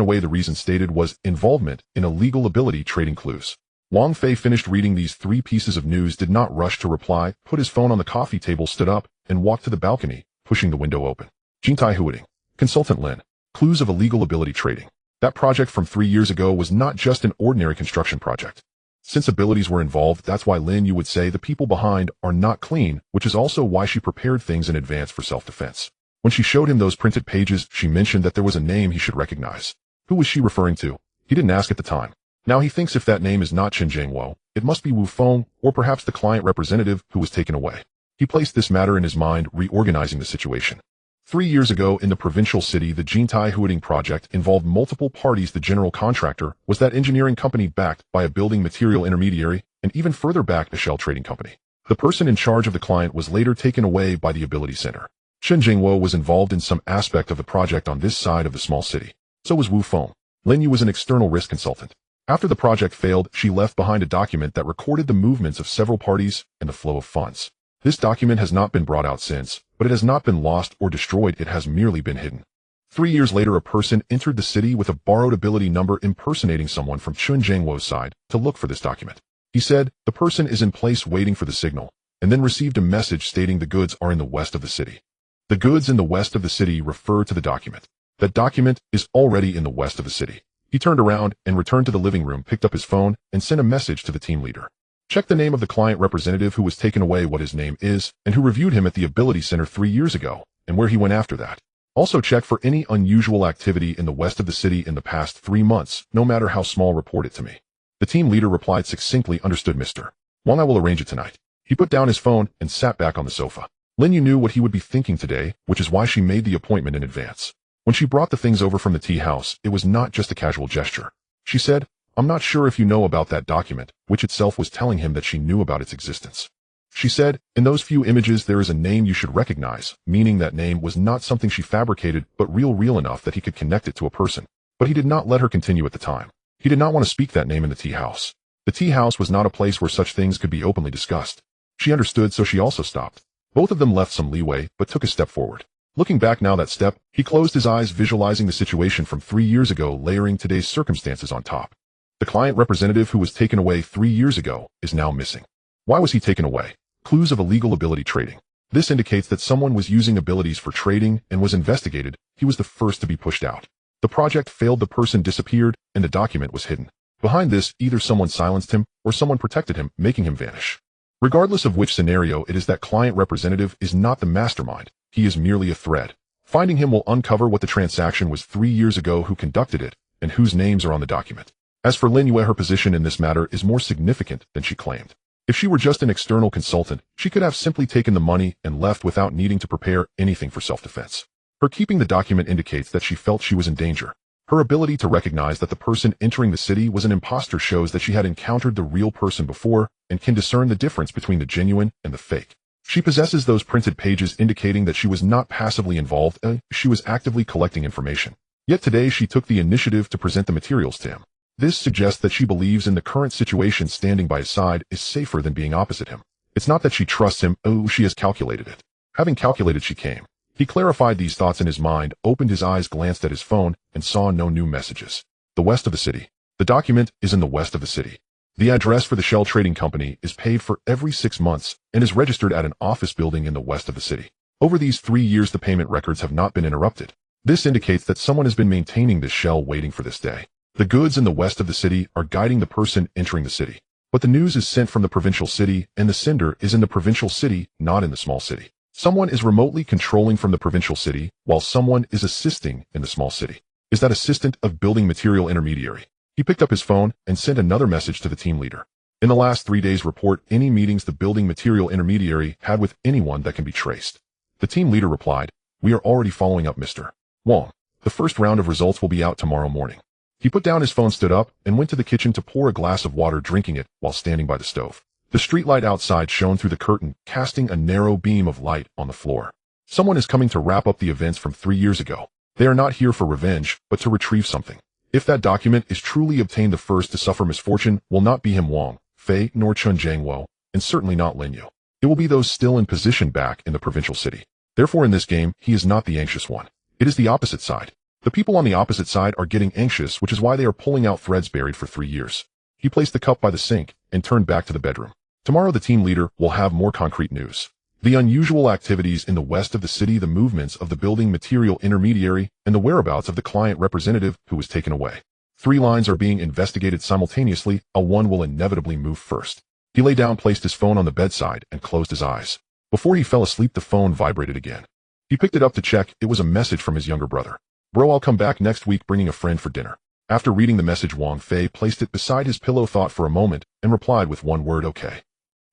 away, the reason stated was involvement in illegal ability trading clues. Wang Fei finished reading these 3 pieces of news, did not rush to reply, put his phone on the coffee table, stood up, and walked to the balcony, pushing the window open. Jintai Huading. Consultant Lin. Clues of illegal ability trading. That project from 3 years ago was not just an ordinary construction project. Since abilities were involved, that's why Lin, you would say, the people behind are not clean, which is also why she prepared things in advance for self-defense. When she showed him those printed pages, she mentioned that there was a name he should recognize. Who was she referring to? He didn't ask at the time. Now he thinks if that name is not Chen Jiangwo, it must be Wu Feng, or perhaps the client representative who was taken away. He placed this matter in his mind, reorganizing the situation. 3 years ago in the provincial city, the Jintai Huading project involved multiple parties. The general contractor was that engineering company backed by a building material intermediary, and even further back a shell trading company. The person in charge of the client was later taken away by the Ability Center. Chen Jiangwo was involved in some aspect of the project on this side of the small city. So was Wu Feng. Lin Yu was an external risk consultant. After the project failed, she left behind a document that recorded the movements of several parties and the flow of funds. This document has not been brought out since, but it has not been lost or destroyed, it has merely been hidden. 3 years later, a person entered the city with a borrowed ability number impersonating someone from Chen Jiangwo's side to look for this document. He said, the person is in place waiting for the signal, and then received a message stating the goods are in the west of the city. The goods in the west of the city refer to the document. That document is already in the west of the city. He turned around and returned to the living room, picked up his phone, and sent a message to the team leader. Check the name of the client representative who was taken away, what his name is, and who reviewed him at the Ability Center 3 years ago, and where he went after that. Also check for any unusual activity in the west of the city in the past 3 months, no matter how small, report it to me. The team leader replied succinctly, understood, Mr. Wang, I will arrange it tonight. He put down his phone and sat back on the sofa. Lin Yu knew what he would be thinking today, which is why she made the appointment in advance. When she brought the things over from the tea house, it was not just a casual gesture. She said, I'm not sure if you know about that document, which itself was telling him that she knew about its existence. She said, in those few images there is a name you should recognize, meaning that name was not something she fabricated, but real enough that he could connect it to a person. But he did not let her continue at the time. He did not want to speak that name in the tea house. The tea house was not a place where such things could be openly discussed. She understood, so she also stopped. Both of them left some leeway, but took a step forward. Looking back now, that step, he closed his eyes, visualizing the situation from 3 years ago, layering today's circumstances on top. The client representative who was taken away 3 years ago is now missing. Why was he taken away? Clues of illegal ability trading. This indicates that someone was using abilities for trading and was investigated. He was the first to be pushed out. The project failed, the person disappeared, and the document was hidden. Behind this, either someone silenced him or someone protected him, making him vanish. Regardless of which scenario it is, that client representative is not the mastermind. He is merely a thread. Finding him will uncover what the transaction was 3 years ago, who conducted it, and whose names are on the document. As for Lin Yue, her position in this matter is more significant than she claimed. If she were just an external consultant, she could have simply taken the money and left without needing to prepare anything for self-defense. Her keeping the document indicates that she felt she was in danger. Her ability to recognize that the person entering the city was an imposter shows that she had encountered the real person before and can discern the difference between the genuine and the fake. She possesses those printed pages, indicating that she was not passively involved, she was actively collecting information. Yet today she took the initiative to present the materials to him. This suggests that she believes in the current situation, standing by his side is safer than being opposite him. It's not that she trusts him, she has calculated it. Having calculated, she came. He clarified these thoughts in his mind, opened his eyes, glanced at his phone, and saw no new messages. The west of the city. The document is in the west of the city. The address for the shell trading company is paid for every 6 months and is registered at an office building in the west of the city. Over these 3 years, the payment records have not been interrupted. This indicates that someone has been maintaining this shell waiting for this day. The goods in the west of the city are guiding the person entering the city. But the news is sent from the provincial city, and the sender is in the provincial city, not in the small city. Someone is remotely controlling from the provincial city, while someone is assisting in the small city. Is that assistant of building material intermediary? He picked up his phone and sent another message to the team leader. In the last 3 days, report any meetings the building material intermediary had with anyone that can be traced. The team leader replied, "We are already following up, Mr. Wang. The first round of results will be out tomorrow morning." He put down his phone, stood up, and went to the kitchen to pour a glass of water, drinking it while standing by the stove. The streetlight outside shone through the curtain, casting a narrow beam of light on the floor. Someone is coming to wrap up the events from 3 years ago. They are not here for revenge, but to retrieve something. If that document is truly obtained, the first to suffer misfortune will not be him, Wang Fei, nor Chun Jiangwo, and certainly not Lin Yu. It will be those still in position back in the provincial city. Therefore, in this game, he is not the anxious one. It is the opposite side. The people on the opposite side are getting anxious, which is why they are pulling out threads buried for 3 years. He placed the cup by the sink and turned back to the bedroom. Tomorrow the team leader will have more concrete news. The unusual activities in the west of the city, the movements of the building material intermediary, and the whereabouts of the client representative who was taken away. 3 lines are being investigated simultaneously. One will inevitably move first. He lay down, placed his phone on the bedside, and closed his eyes. Before he fell asleep, the phone vibrated again. He picked it up to check. It was a message from his younger brother. "Bro, I'll come back next week bringing a friend for dinner." After reading the message, Wang Fei placed it beside his pillow, thought for a moment, and replied with one word, "Okay."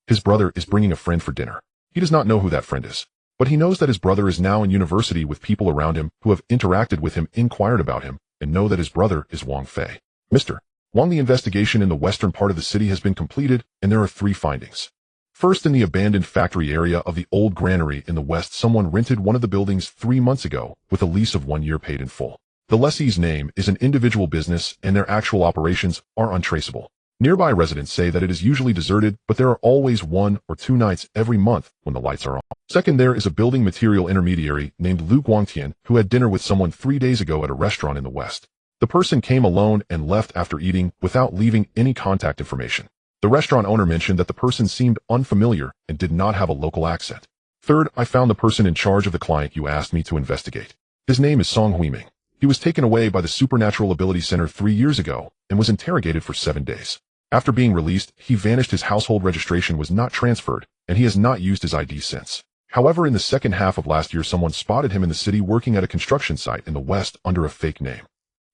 His brother is bringing a friend for dinner. He does not know who that friend is, but he knows that his brother is now in university with people around him who have interacted with him, inquired about him, and know that his brother is Wang Fei. Mr. Wang, the investigation in the western part of the city has been completed, and there are 3 findings. First, in the abandoned factory area of the old granary in the west, someone rented one of the buildings 3 months ago with a lease of 1 year paid in full. The lessee's name is an individual business, and their actual operations are untraceable. Nearby residents say that it is usually deserted, but there are always 1 or 2 nights every month when the lights are on. Second, there is a building material intermediary named Lu Guangtian who had dinner with someone 3 days ago at a restaurant in the west. The person came alone and left after eating without leaving any contact information. The restaurant owner mentioned that the person seemed unfamiliar and did not have a local accent. Third, I found the person in charge of the client you asked me to investigate. His name is Song Huiming. He was taken away by the Supernatural Ability Center 3 years ago and was interrogated for 7 days. After being released, he vanished. His household registration was not transferred, and he has not used his ID since. However, in the second half of last year, someone spotted him in the city working at a construction site in the west under a fake name.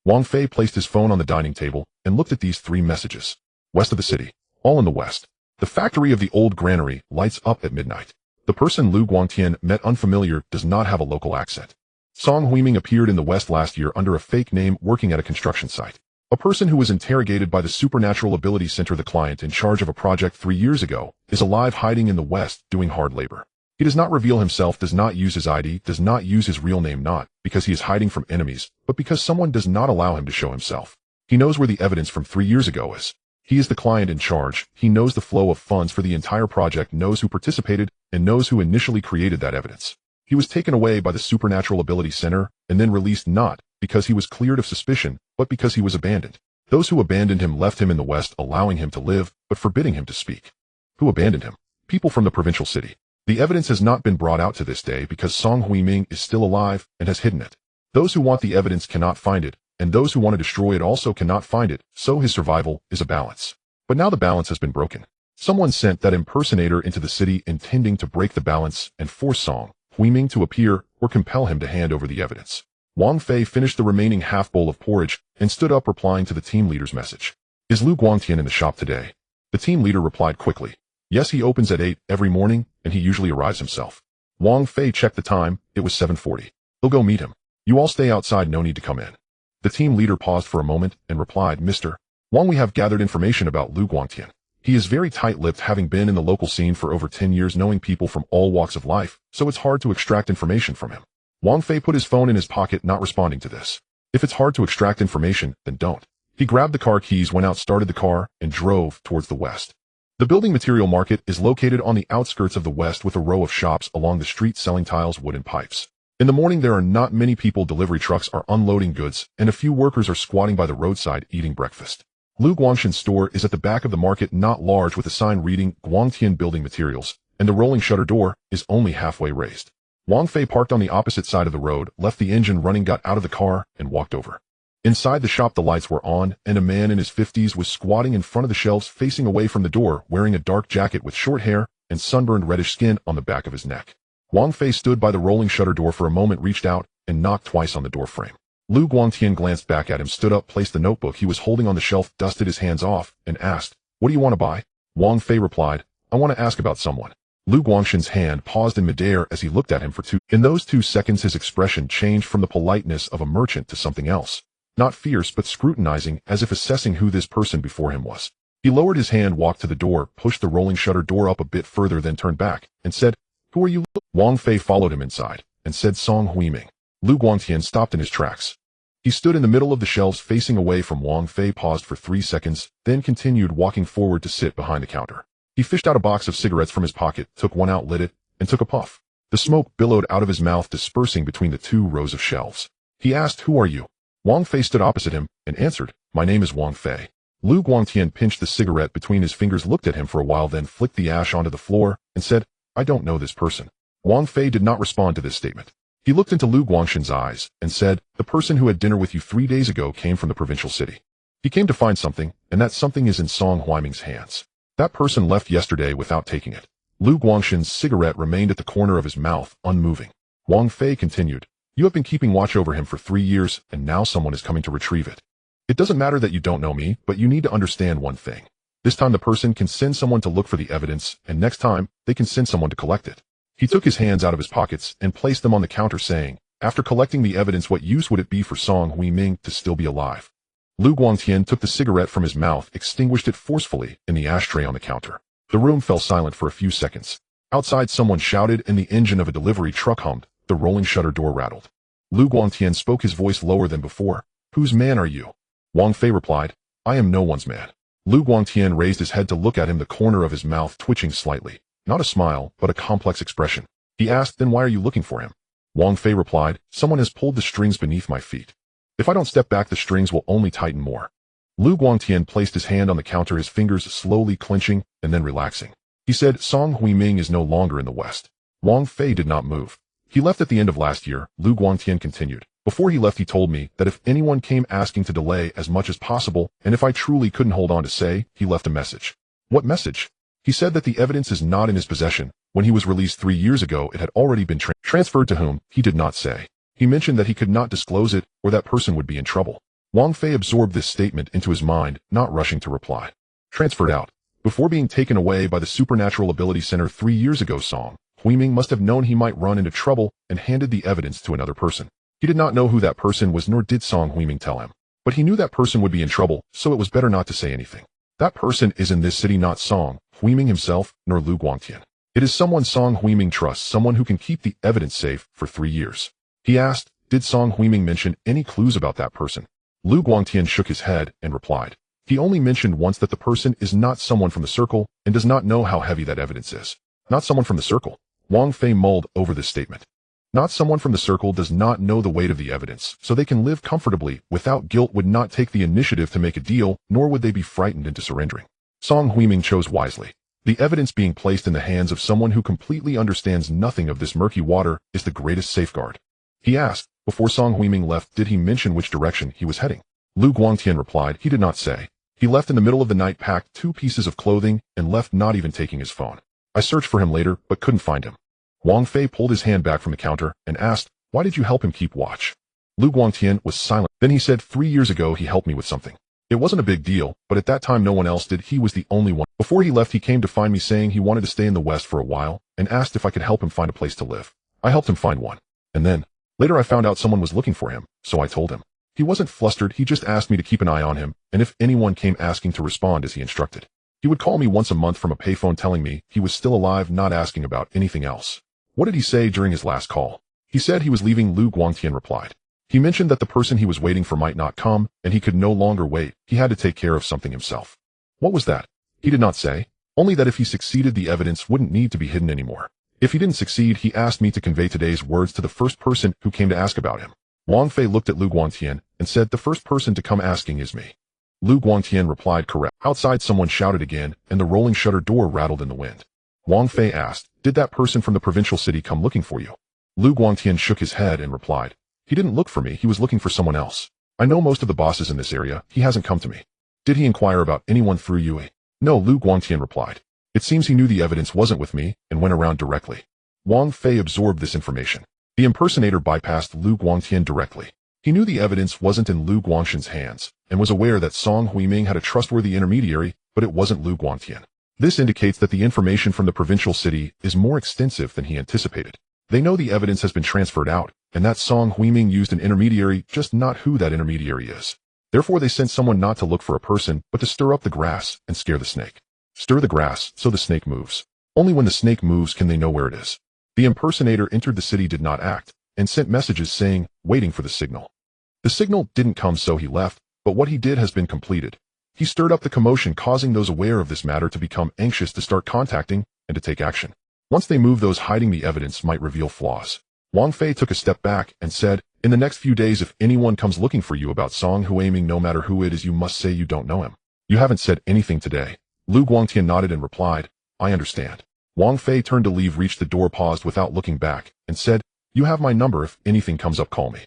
Wang Fei placed his phone on the dining table and looked at these 3 messages. West of the city. All in the west. The factory of the old granary lights up at midnight. The person Lu Guangtian met unfamiliar, does not have a local accent. Song Huiming appeared in the west last year under a fake name working at a construction site. A person who was interrogated by the Supernatural Ability Center, the client in charge of a project 3 years ago, is alive, hiding in the west doing hard labor. He does not reveal himself, does not use his ID, does not use his real name, not because he is hiding from enemies, but because someone does not allow him to show himself. He knows where the evidence from 3 years ago is. He is the client in charge. He knows the flow of funds for the entire project, knows who participated, and knows who initially created that evidence. He was taken away by the Supernatural Ability Center and then released, not because he was cleared of suspicion, but because he was abandoned. Those who abandoned him left him in the west, allowing him to live, but forbidding him to speak. Who abandoned him? People from the provincial city. The evidence has not been brought out to this day because Song Huiming is still alive and has hidden it. Those who want the evidence cannot find it, and those who want to destroy it also cannot find it, so his survival is a balance. But now the balance has been broken. Someone sent that impersonator into the city intending to break the balance and force Song Huiming to appear or compel him to hand over the evidence. Wang Fei finished the remaining half bowl of porridge and stood up, replying to the team leader's message. Is Lu Guangtian in the shop today? The team leader replied quickly. Yes, he opens at 8 every morning, and he usually arrives himself. Wang Fei checked the time. It was 7:40. He'll go meet him. You all stay outside, no need to come in. The team leader paused for a moment and replied, Mr. Wang, we have gathered information about Lu Guangtian. He is very tight-lipped, having been in the local scene for over 10 years, knowing people from all walks of life, so it's hard to extract information from him. Wang Fei put his phone in his pocket, not responding to this. If it's hard to extract information, then don't. He grabbed the car keys, went out, started the car, and drove towards the west. The building material market is located on the outskirts of the west with a row of shops along the street selling tiles, wood, and pipes. In the morning, there are not many people. Delivery trucks are unloading goods, and a few workers are squatting by the roadside eating breakfast. Lu Guangtian's store is at the back of the market, not large, with a sign reading Guangtian Building Materials, and the rolling shutter door is only halfway raised. Wang Fei parked on the opposite side of the road, left the engine running, got out of the car, and walked over. Inside the shop the lights were on, and a man in his 50s was squatting in front of the shelves facing away from the door, wearing a dark jacket with short hair and sunburned reddish skin on the back of his neck. Wang Fei stood by the rolling shutter door for a moment, reached out, and knocked twice on the door frame. Lu Guangtian glanced back at him, stood up, placed the notebook he was holding on the shelf, dusted his hands off, and asked, "What do you want to buy?" Wang Fei replied, "I want to ask about someone." Lu Guangtian's hand paused in midair as he looked at him for 2. In those 2 seconds his expression changed from the politeness of a merchant to something else. Not fierce, but scrutinizing, as if assessing who this person before him was. He lowered his hand, walked to the door, pushed the rolling shutter door up a bit further, then turned back, and said, "Who are you?" Wang Fei followed him inside, and said, "Song Huiming." Lu Guangtian stopped in his tracks. He stood in the middle of the shelves facing away from Wang Fei, paused for 3 seconds, then continued walking forward to sit behind the counter. He fished out a box of cigarettes from his pocket, took one out, lit it, and took a puff. The smoke billowed out of his mouth, dispersing between the 2 rows of shelves. He asked, "Who are you?" Wang Fei stood opposite him, and answered, "My name is Wang Fei." Lu Guangtian pinched the cigarette between his fingers, looked at him for a while, then flicked the ash onto the floor, and said, "I don't know this person." Wang Fei did not respond to this statement. He looked into Lu Guangtian's eyes, and said, "The person who had dinner with you 3 days ago came from the provincial city. He came to find something, and that something is in Song Huiming's hands. That person left yesterday without taking it." Lu Guangtian's cigarette remained at the corner of his mouth, unmoving. Wang Fei continued, "You have been keeping watch over him for 3 years, and now someone is coming to retrieve it. It doesn't matter that you don't know me, but you need to understand one thing. This time the person can send someone to look for the evidence, and next time, they can send someone to collect it." He took his hands out of his pockets and placed them on the counter, saying, "After collecting the evidence, what use would it be for Song Huiming to still be alive?" Lu Guangtian took the cigarette from his mouth, extinguished it forcefully in the ashtray on the counter. The room fell silent for a few seconds. Outside someone shouted, and the engine of a delivery truck hummed. The rolling shutter door rattled. Lu Guangtian spoke, his voice lower than before. "Whose man are you?" Wang Fei replied, "I am no one's man." Lu Guangtian raised his head to look at him, the corner of his mouth twitching slightly. Not a smile, but a complex expression. He asked, "Then why are you looking for him?" Wang Fei replied, "Someone has pulled the strings beneath my feet. If I don't step back, the strings will only tighten more." Lu Guangtian placed his hand on the counter, his fingers slowly clenching and then relaxing. He said, "Song Huiming is no longer in the West." Wang Fei did not move. "He left at the end of last year," Lu Guangtian continued. "Before he left, he told me that if anyone came asking to delay as much as possible, and if I truly couldn't hold on to say, he left a message." "What message?" "He said that the evidence is not in his possession. When he was released 3 years ago, it had already been transferred to whom, he did not say. He mentioned that he could not disclose it, or that person would be in trouble." Wang Fei absorbed this statement into his mind, not rushing to reply. "Transferred out. Before being taken away by the Supernatural Ability Center 3 years ago, Song Huiming must have known he might run into trouble and handed the evidence to another person. He did not know who that person was, nor did Song Huiming tell him. But he knew that person would be in trouble, so it was better not to say anything. That person is in this city, not Song Huiming himself, nor Lu Guangtian. It is someone Song Huiming trusts, someone who can keep the evidence safe for 3 years. He asked, "Did Song Huiming mention any clues about that person?" Lu Guangtian shook his head and replied, "He only mentioned once that the person is not someone from the circle and does not know how heavy that evidence is." "Not someone from the circle?" Wang Fei mulled over this statement. "Not someone from the circle does not know the weight of the evidence, so they can live comfortably, without guilt, would not take the initiative to make a deal, nor would they be frightened into surrendering." Song Huiming chose wisely. The evidence being placed in the hands of someone who completely understands nothing of this murky water is the greatest safeguard. He asked, "Before Song Huiming left, did he mention which direction he was heading?" Lu Guangtian replied, "He did not say. He left in the middle of the night, packed 2 pieces of clothing, and left not even taking his phone. I searched for him later, but couldn't find him." Wang Fei pulled his hand back from the counter and asked, "Why did you help him keep watch?" Lu Guangtian was silent. Then he said, 3 years ago he helped me with something. It wasn't a big deal, but at that time no one else did. He was the only one. Before he left, he came to find me, saying he wanted to stay in the West for a while, and asked if I could help him find a place to live. I helped him find one. And then, later I found out someone was looking for him, so I told him. He wasn't flustered, he just asked me to keep an eye on him, and if anyone came asking, to respond as he instructed. He would call me once a month from a payphone telling me he was still alive, not asking about anything else." "What did he say during his last call?" "He said he was leaving," Lu Guangtian replied. "He mentioned that the person he was waiting for might not come, and he could no longer wait. He had to take care of something himself." "What was that?" "He did not say. Only that if he succeeded, the evidence wouldn't need to be hidden anymore. If he didn't succeed, he asked me to convey today's words to the first person who came to ask about him." Wang Fei looked at Lu Guangtian and said, "The first person to come asking is me." Lu Guangtian replied, "Correct." Outside someone shouted again, and the rolling shutter door rattled in the wind. Wang Fei asked, "Did that person from the provincial city come looking for you?" Lu Guangtian shook his head and replied, "He didn't look for me, he was looking for someone else. I know most of the bosses in this area, he hasn't come to me." "Did he inquire about anyone through Yue?" "No," Lu Guangtian replied. "It seems he knew the evidence wasn't with me and went around directly." Wang Fei absorbed this information. The impersonator bypassed Lu Guangtian directly. He knew the evidence wasn't in Lu Guangtian's hands, and was aware that Song Huiming had a trustworthy intermediary, but it wasn't Lu Guangtian. This indicates that the information from the provincial city is more extensive than he anticipated. They know the evidence has been transferred out, and that Song Huiming used an intermediary, just not who that intermediary is. Therefore they sent someone not to look for a person, but to stir up the grass and scare the snake. Stir the grass, so the snake moves. Only when the snake moves can they know where it is. The impersonator entered the city, did not act, and sent messages saying, waiting for the signal. The signal didn't come, so he left, but what he did has been completed. He stirred up the commotion, causing those aware of this matter to become anxious to start contacting and to take action. Once they move, those hiding the evidence might reveal flaws. Wang Fei took a step back and said, "In the next few days, if anyone comes looking for you about Song Huiming, no matter who it is, you must say you don't know him." "You haven't said anything today." Lu Guangtian nodded and replied, "I understand." Wang Fei turned to leave, reached the door, paused without looking back, and said, "You have my number. If anything comes up, call me."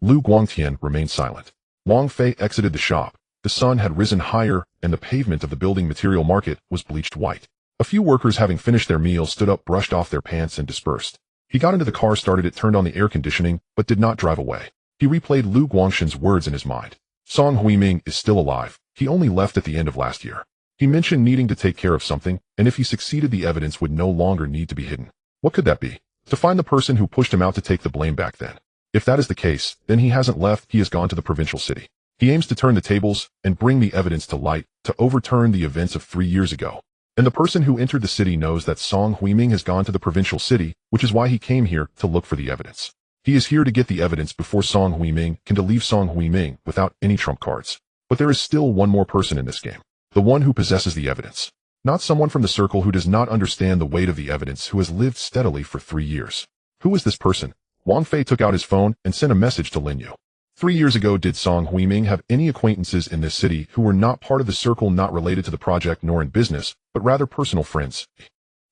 Lu Guangtian remained silent. Wang Fei exited the shop. The sun had risen higher, and the pavement of the building material market was bleached white. A few workers, having finished their meal, stood up, brushed off their pants, and dispersed. He got into the car, started it, turned on the air conditioning, but did not drive away. He replayed Lu Guangtian's words in his mind. Song Huiming is still alive. He only left at the end of last year. He mentioned needing to take care of something, and if he succeeded, the evidence would no longer need to be hidden. What could that be? To find the person who pushed him out, to take the blame back then. If that is the case, then he hasn't left, he has gone to the provincial city. He aims to turn the tables and bring the evidence to light, to overturn the events of 3 years ago. And the person who entered the city knows that Song Huiming has gone to the provincial city, which is why he came here to look for the evidence. He is here to get the evidence before Song Huiming can leave Song Huiming without any trump cards. But there is still one more person in this game. The one who possesses the evidence. Not someone from the circle who does not understand the weight of the evidence, who has lived steadily for 3 years. Who is this person? Wang Fei took out his phone and sent a message to Lin Yu. 3 years ago, did Song Huiming have any acquaintances in this city who were not part of the circle, not related to the project nor in business, but rather personal friends?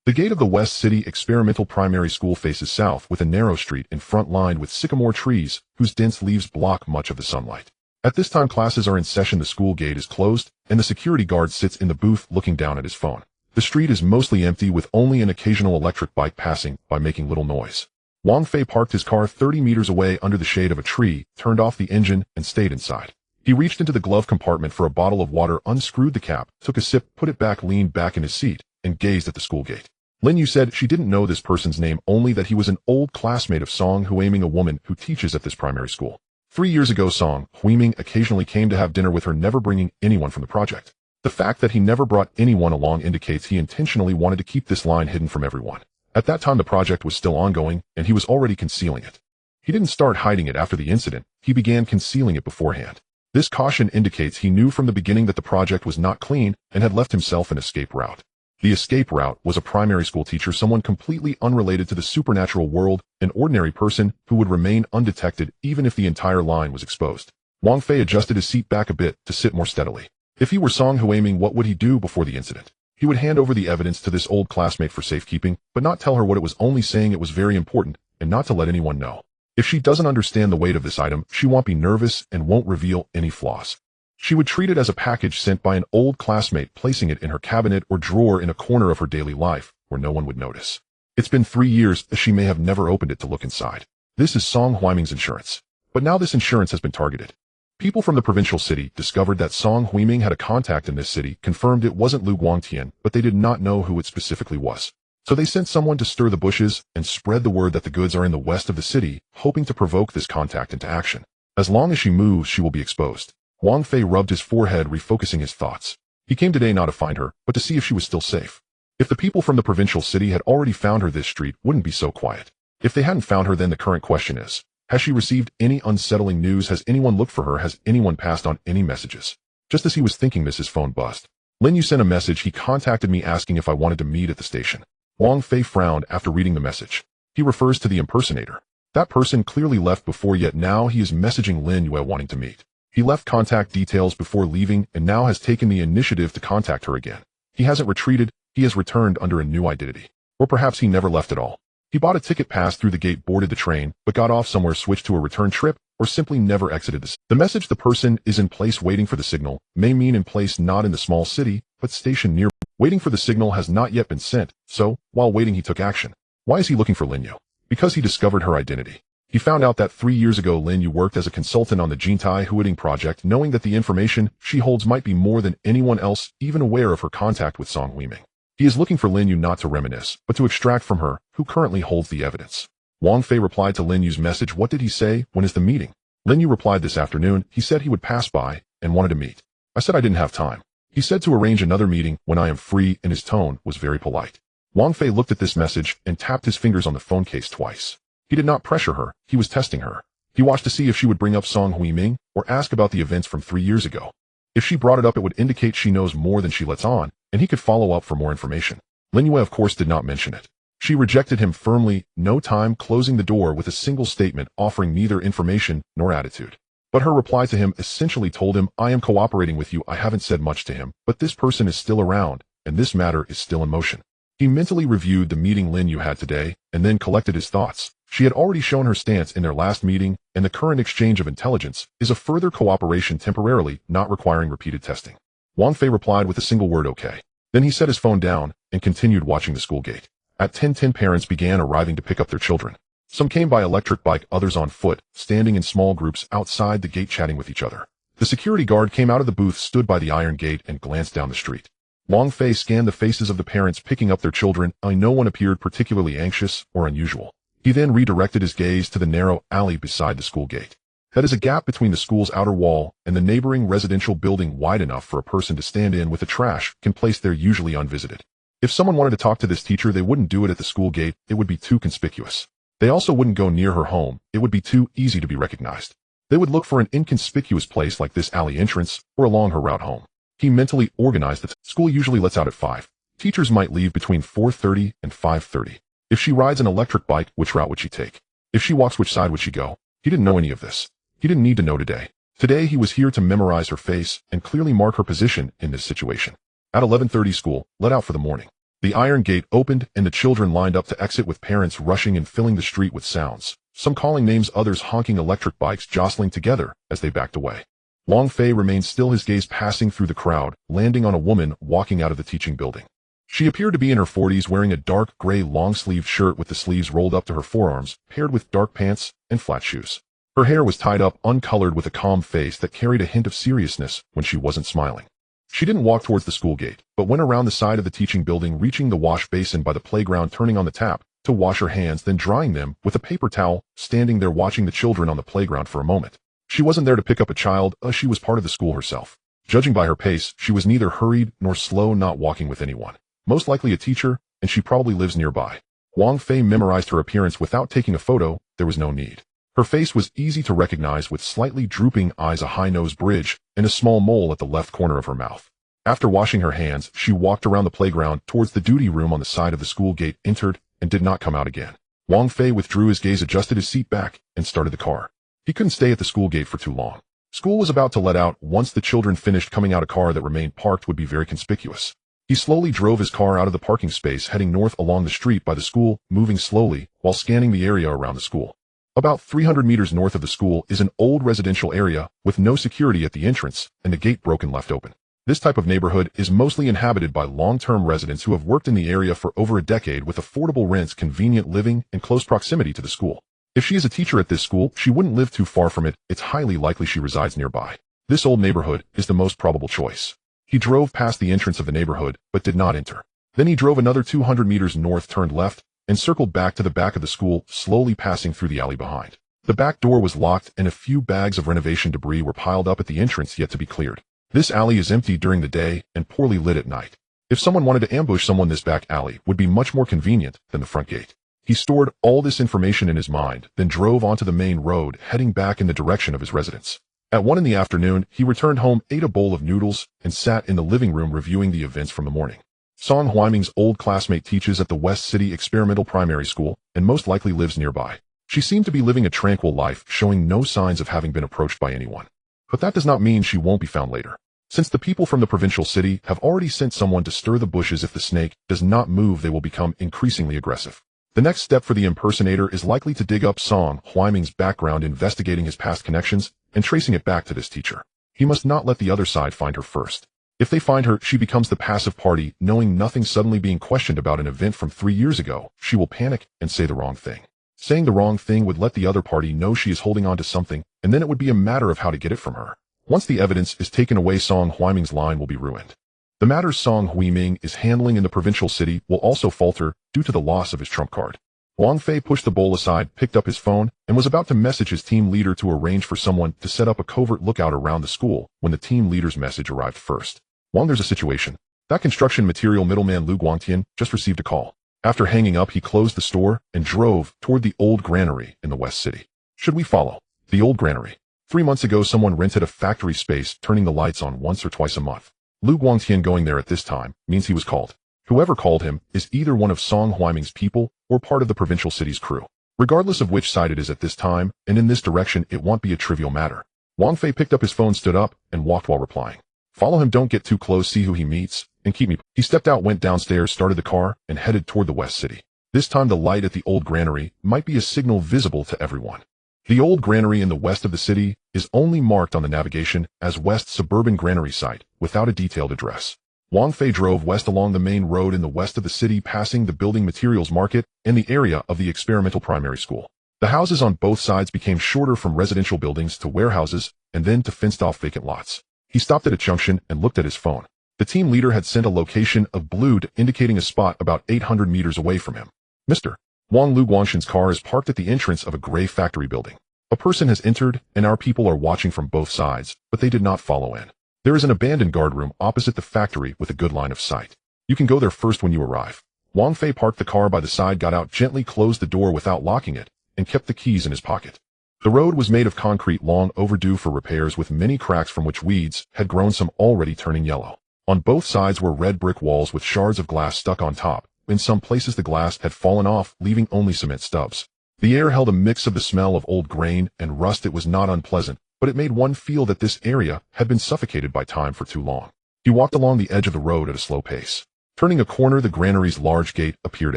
The gate of the West City Experimental Primary School faces south, with a narrow street in front lined with sycamore trees, whose dense leaves block much of the sunlight. At this time, classes are in session, the school gate is closed, and the security guard sits in the booth looking down at his phone. The street is mostly empty, with only an occasional electric bike passing by, making little noise. Wang Fei parked his car 30 meters away under the shade of a tree, turned off the engine, and stayed inside. He reached into the glove compartment for a bottle of water, unscrewed the cap, took a sip, put it back, leaned back in his seat, and gazed at the school gate. Lin Yu said she didn't know this person's name, only that he was an old classmate of Song Huiming, a woman who teaches at this primary school. 3 years ago, Song Huiming occasionally came to have dinner with her, never bringing anyone from the project. The fact that he never brought anyone along indicates he intentionally wanted to keep this line hidden from everyone. At that time, the project was still ongoing, and he was already concealing it. He didn't start hiding it after the incident, he began concealing it beforehand. This caution indicates he knew from the beginning that the project was not clean and had left himself an escape route. The escape route was a primary school teacher, someone completely unrelated to the supernatural world, an ordinary person who would remain undetected even if the entire line was exposed. Wang Fei adjusted his seat back a bit to sit more steadily. If he were Song Huiming, what would he do before the incident? He would hand over the evidence to this old classmate for safekeeping, but not tell her what it was, only saying it was very important and not to let anyone know. If she doesn't understand the weight of this item, she won't be nervous and won't reveal any flaws. She would treat it as a package sent by an old classmate, placing it in her cabinet or drawer in a corner of her daily life where no one would notice. It's been 3 years, she may have never opened it to look inside. This is Song Huiming's insurance. But now this insurance has been targeted. People from the provincial city discovered that Song Huiming had a contact in this city, confirmed it wasn't Lu Guangtian, but they did not know who it specifically was. So they sent someone to stir the bushes and spread the word that the goods are in the west of the city, hoping to provoke this contact into action. As long as she moves, she will be exposed. Wang Fei rubbed his forehead, refocusing his thoughts. He came today not to find her, but to see if she was still safe. If the people from the provincial city had already found her, this street wouldn't be so quiet. If they hadn't found her, then the current question is, has she received any unsettling news? Has anyone looked for her? Has anyone passed on any messages? Just as he was thinking this, his phone buzzed. Lin Yu sent a message. He contacted me asking if I wanted to meet at the station. Wang Fei frowned after reading the message. He refers to the impersonator. That person clearly left before, yet now he is messaging Lin Yu wanting to meet. He left contact details before leaving and now has taken the initiative to contact her again. He hasn't retreated, he has returned under a new identity. Or perhaps he never left at all. He bought a ticket, passed through the gate, boarded the train, but got off somewhere, switched to a return trip, or simply never exited the message "the person is in place waiting for the signal" may mean in place not in the small city, but station near. Waiting for the signal has not yet been sent, so, while waiting he took action. Why is he looking for Lin Yu? Because he discovered her identity. He found out that 3 years ago Lin Yu worked as a consultant on the Jintai Huading project, knowing that the information she holds might be more than anyone else even aware of her contact with Song Huiming. He is looking for Lin Yu not to reminisce, but to extract from her, who currently holds the evidence. Wang Fei replied to Lin Yu's message. What did he say? When is the meeting? Lin Yu replied, this afternoon. He said he would pass by and wanted to meet. I said I didn't have time. He said to arrange another meeting when I am free, and his tone was very polite. Wang Fei looked at this message and tapped his fingers on the phone case twice. He did not pressure her, he was testing her. He watched to see if she would bring up Song Huiming or ask about the events from 3 years ago. If she brought it up, it would indicate she knows more than she lets on, and he could follow up for more information. Lin Yu, of course, did not mention it. She rejected him firmly, no time, closing the door with a single statement offering neither information nor attitude. But her reply to him essentially told him, I am cooperating with you. I haven't said much to him, but this person is still around, and this matter is still in motion. He mentally reviewed the meeting Lin Yu had today, and then collected his thoughts. She had already shown her stance in their last meeting, and the current exchange of intelligence is a further cooperation, temporarily, not requiring repeated testing. Wang Fei replied with a single word, okay. Then he set his phone down and continued watching the school gate. At 10:10 parents began arriving to pick up their children. Some came by electric bike, others on foot, standing in small groups outside the gate chatting with each other. The security guard came out of the booth, stood by the iron gate, and glanced down the street. Wang Fei scanned the faces of the parents picking up their children, and no one appeared particularly anxious or unusual. He then redirected his gaze to the narrow alley beside the school gate. That is a gap between the school's outer wall and the neighboring residential building, wide enough for a person to stand in with the trash can place there, usually unvisited. If someone wanted to talk to this teacher, they wouldn't do it at the school gate, it would be too conspicuous. They also wouldn't go near her home, it would be too easy to be recognized. They would look for an inconspicuous place like this alley entrance or along her route home. He mentally organized that school usually lets out at 5. Teachers might leave between 4:30 and 5:30. If she rides an electric bike, which route would she take? If she walks, which side would she go? He didn't know any of this. He didn't need to know today. Today he was here to memorize her face and clearly mark her position in this situation. At 11:30 school let out for the morning. The iron gate opened and the children lined up to exit, with parents rushing and filling the street with sounds, some calling names, others honking, electric bikes jostling together as they backed away. Wang Fei remained still, his gaze passing through the crowd, landing on a woman walking out of the teaching building. She appeared to be in her 40s, wearing a dark gray long-sleeved shirt with the sleeves rolled up to her forearms, paired with dark pants and flat shoes. Her hair was tied up, uncolored, with a calm face that carried a hint of seriousness when she wasn't smiling. She didn't walk towards the school gate, but went around the side of the teaching building, reaching the wash basin by the playground, turning on the tap to wash her hands, then drying them with a paper towel, standing there watching the children on the playground for a moment. She wasn't there to pick up a child, she was part of the school herself. Judging by her pace, she was neither hurried nor slow, not walking with anyone. Most likely a teacher, and she probably lives nearby. Wang Fei memorized her appearance without taking a photo, there was no need. Her face was easy to recognize, with slightly drooping eyes, a high nose bridge, and a small mole at the left corner of her mouth. After washing her hands, she walked around the playground towards the duty room on the side of the school gate, entered, and did not come out again. Wang Fei withdrew his gaze, adjusted his seat back, and started the car. He couldn't stay at the school gate for too long. School was about to let out. Once the children finished coming out, a car that remained parked would be very conspicuous. He slowly drove his car out of the parking space, heading north along the street by the school, moving slowly while scanning the area around the school. About 300 meters north of the school is an old residential area with no security at the entrance and the gate broken, left open. This type of neighborhood is mostly inhabited by long-term residents who have worked in the area for over a decade, with affordable rents, convenient living, and close proximity to the school. If she is a teacher at this school, she wouldn't live too far from it. It's highly likely she resides nearby. This old neighborhood is the most probable choice. He drove past the entrance of the neighborhood, but did not enter. Then he drove another 200 meters north, turned left, and circled back to the back of the school, slowly passing through the alley behind. The back door was locked, and a few bags of renovation debris were piled up at the entrance, yet to be cleared. This alley is empty during the day and poorly lit at night. If someone wanted to ambush someone, this back alley would be much more convenient than the front gate. He stored all this information in his mind, then drove onto the main road, heading back in the direction of his residence. At 1 in the afternoon, he returned home, ate a bowl of noodles, and sat in the living room reviewing the events from the morning. Song Huiming's old classmate teaches at the West City Experimental Primary School and most likely lives nearby. She seemed to be living a tranquil life, showing no signs of having been approached by anyone. But that does not mean she won't be found later. Since the people from the provincial city have already sent someone to stir the bushes, if the snake does not move, they will become increasingly aggressive. The next step for the impersonator is likely to dig up Song Huiming's background, investigating his past connections and tracing it back to this teacher. He must not let the other side find her first. If they find her, she becomes the passive party, knowing nothing, suddenly being questioned about an event from 3 years ago. She will panic and say the wrong thing. Saying the wrong thing would let the other party know she is holding on to something, and then it would be a matter of how to get it from her. Once the evidence is taken away, Song Huiming's line will be ruined. The matters Song Huiming is handling in the provincial city will also falter due to the loss of his trump card. Wang Fei pushed the bowl aside, picked up his phone, and was about to message his team leader to arrange for someone to set up a covert lookout around the school when the team leader's message arrived first. Wang, there's a situation. That construction material middleman Lu Guangtian just received a call. After hanging up, he closed the store and drove toward the old granary in the West City. Should we follow? The old granary. 3 months ago, someone rented a factory space, turning the lights on once or twice a month. Lu Guangtian going there at this time means he was called. Whoever called him is either one of Song Huiming's people or part of the provincial city's crew. Regardless of which side it is at this time, and in this direction, it won't be a trivial matter. Wang Fei picked up his phone, stood up, and walked while replying. Follow him, don't get too close, see who he meets, and keep me. He stepped out, went downstairs, started the car, and headed toward the West City. This time the light at the old granary might be a signal visible to everyone. The old granary in the west of the city is only marked on the navigation as West Suburban Granary Site, without a detailed address. Wang Fei drove west along the main road in the west of the city, passing the building materials market and the area of the experimental primary school. The houses on both sides became shorter, from residential buildings to warehouses and then to fenced-off vacant lots. He stopped at a junction and looked at his phone. The team leader had sent a location of blue indicating a spot about 800 meters away from him. Mr. Wang, Lu Guangtian's car is parked at the entrance of a gray factory building. A person has entered, and our people are watching from both sides, but they did not follow in. There is an abandoned guard room opposite the factory with a good line of sight. You can go there first when you arrive. Wang Fei parked the car by the side, got out, gently closed the door without locking it, and kept the keys in his pocket. The road was made of concrete, long overdue for repairs, with many cracks from which weeds had grown, some already turning yellow. On both sides were red brick walls with shards of glass stuck on top. In some places the glass had fallen off, leaving only cement stubs. The air held a mix of the smell of old grain and rust. It was not unpleasant, but it made one feel that this area had been suffocated by time for too long. He walked along the edge of the road at a slow pace. Turning a corner, the granary's large gate appeared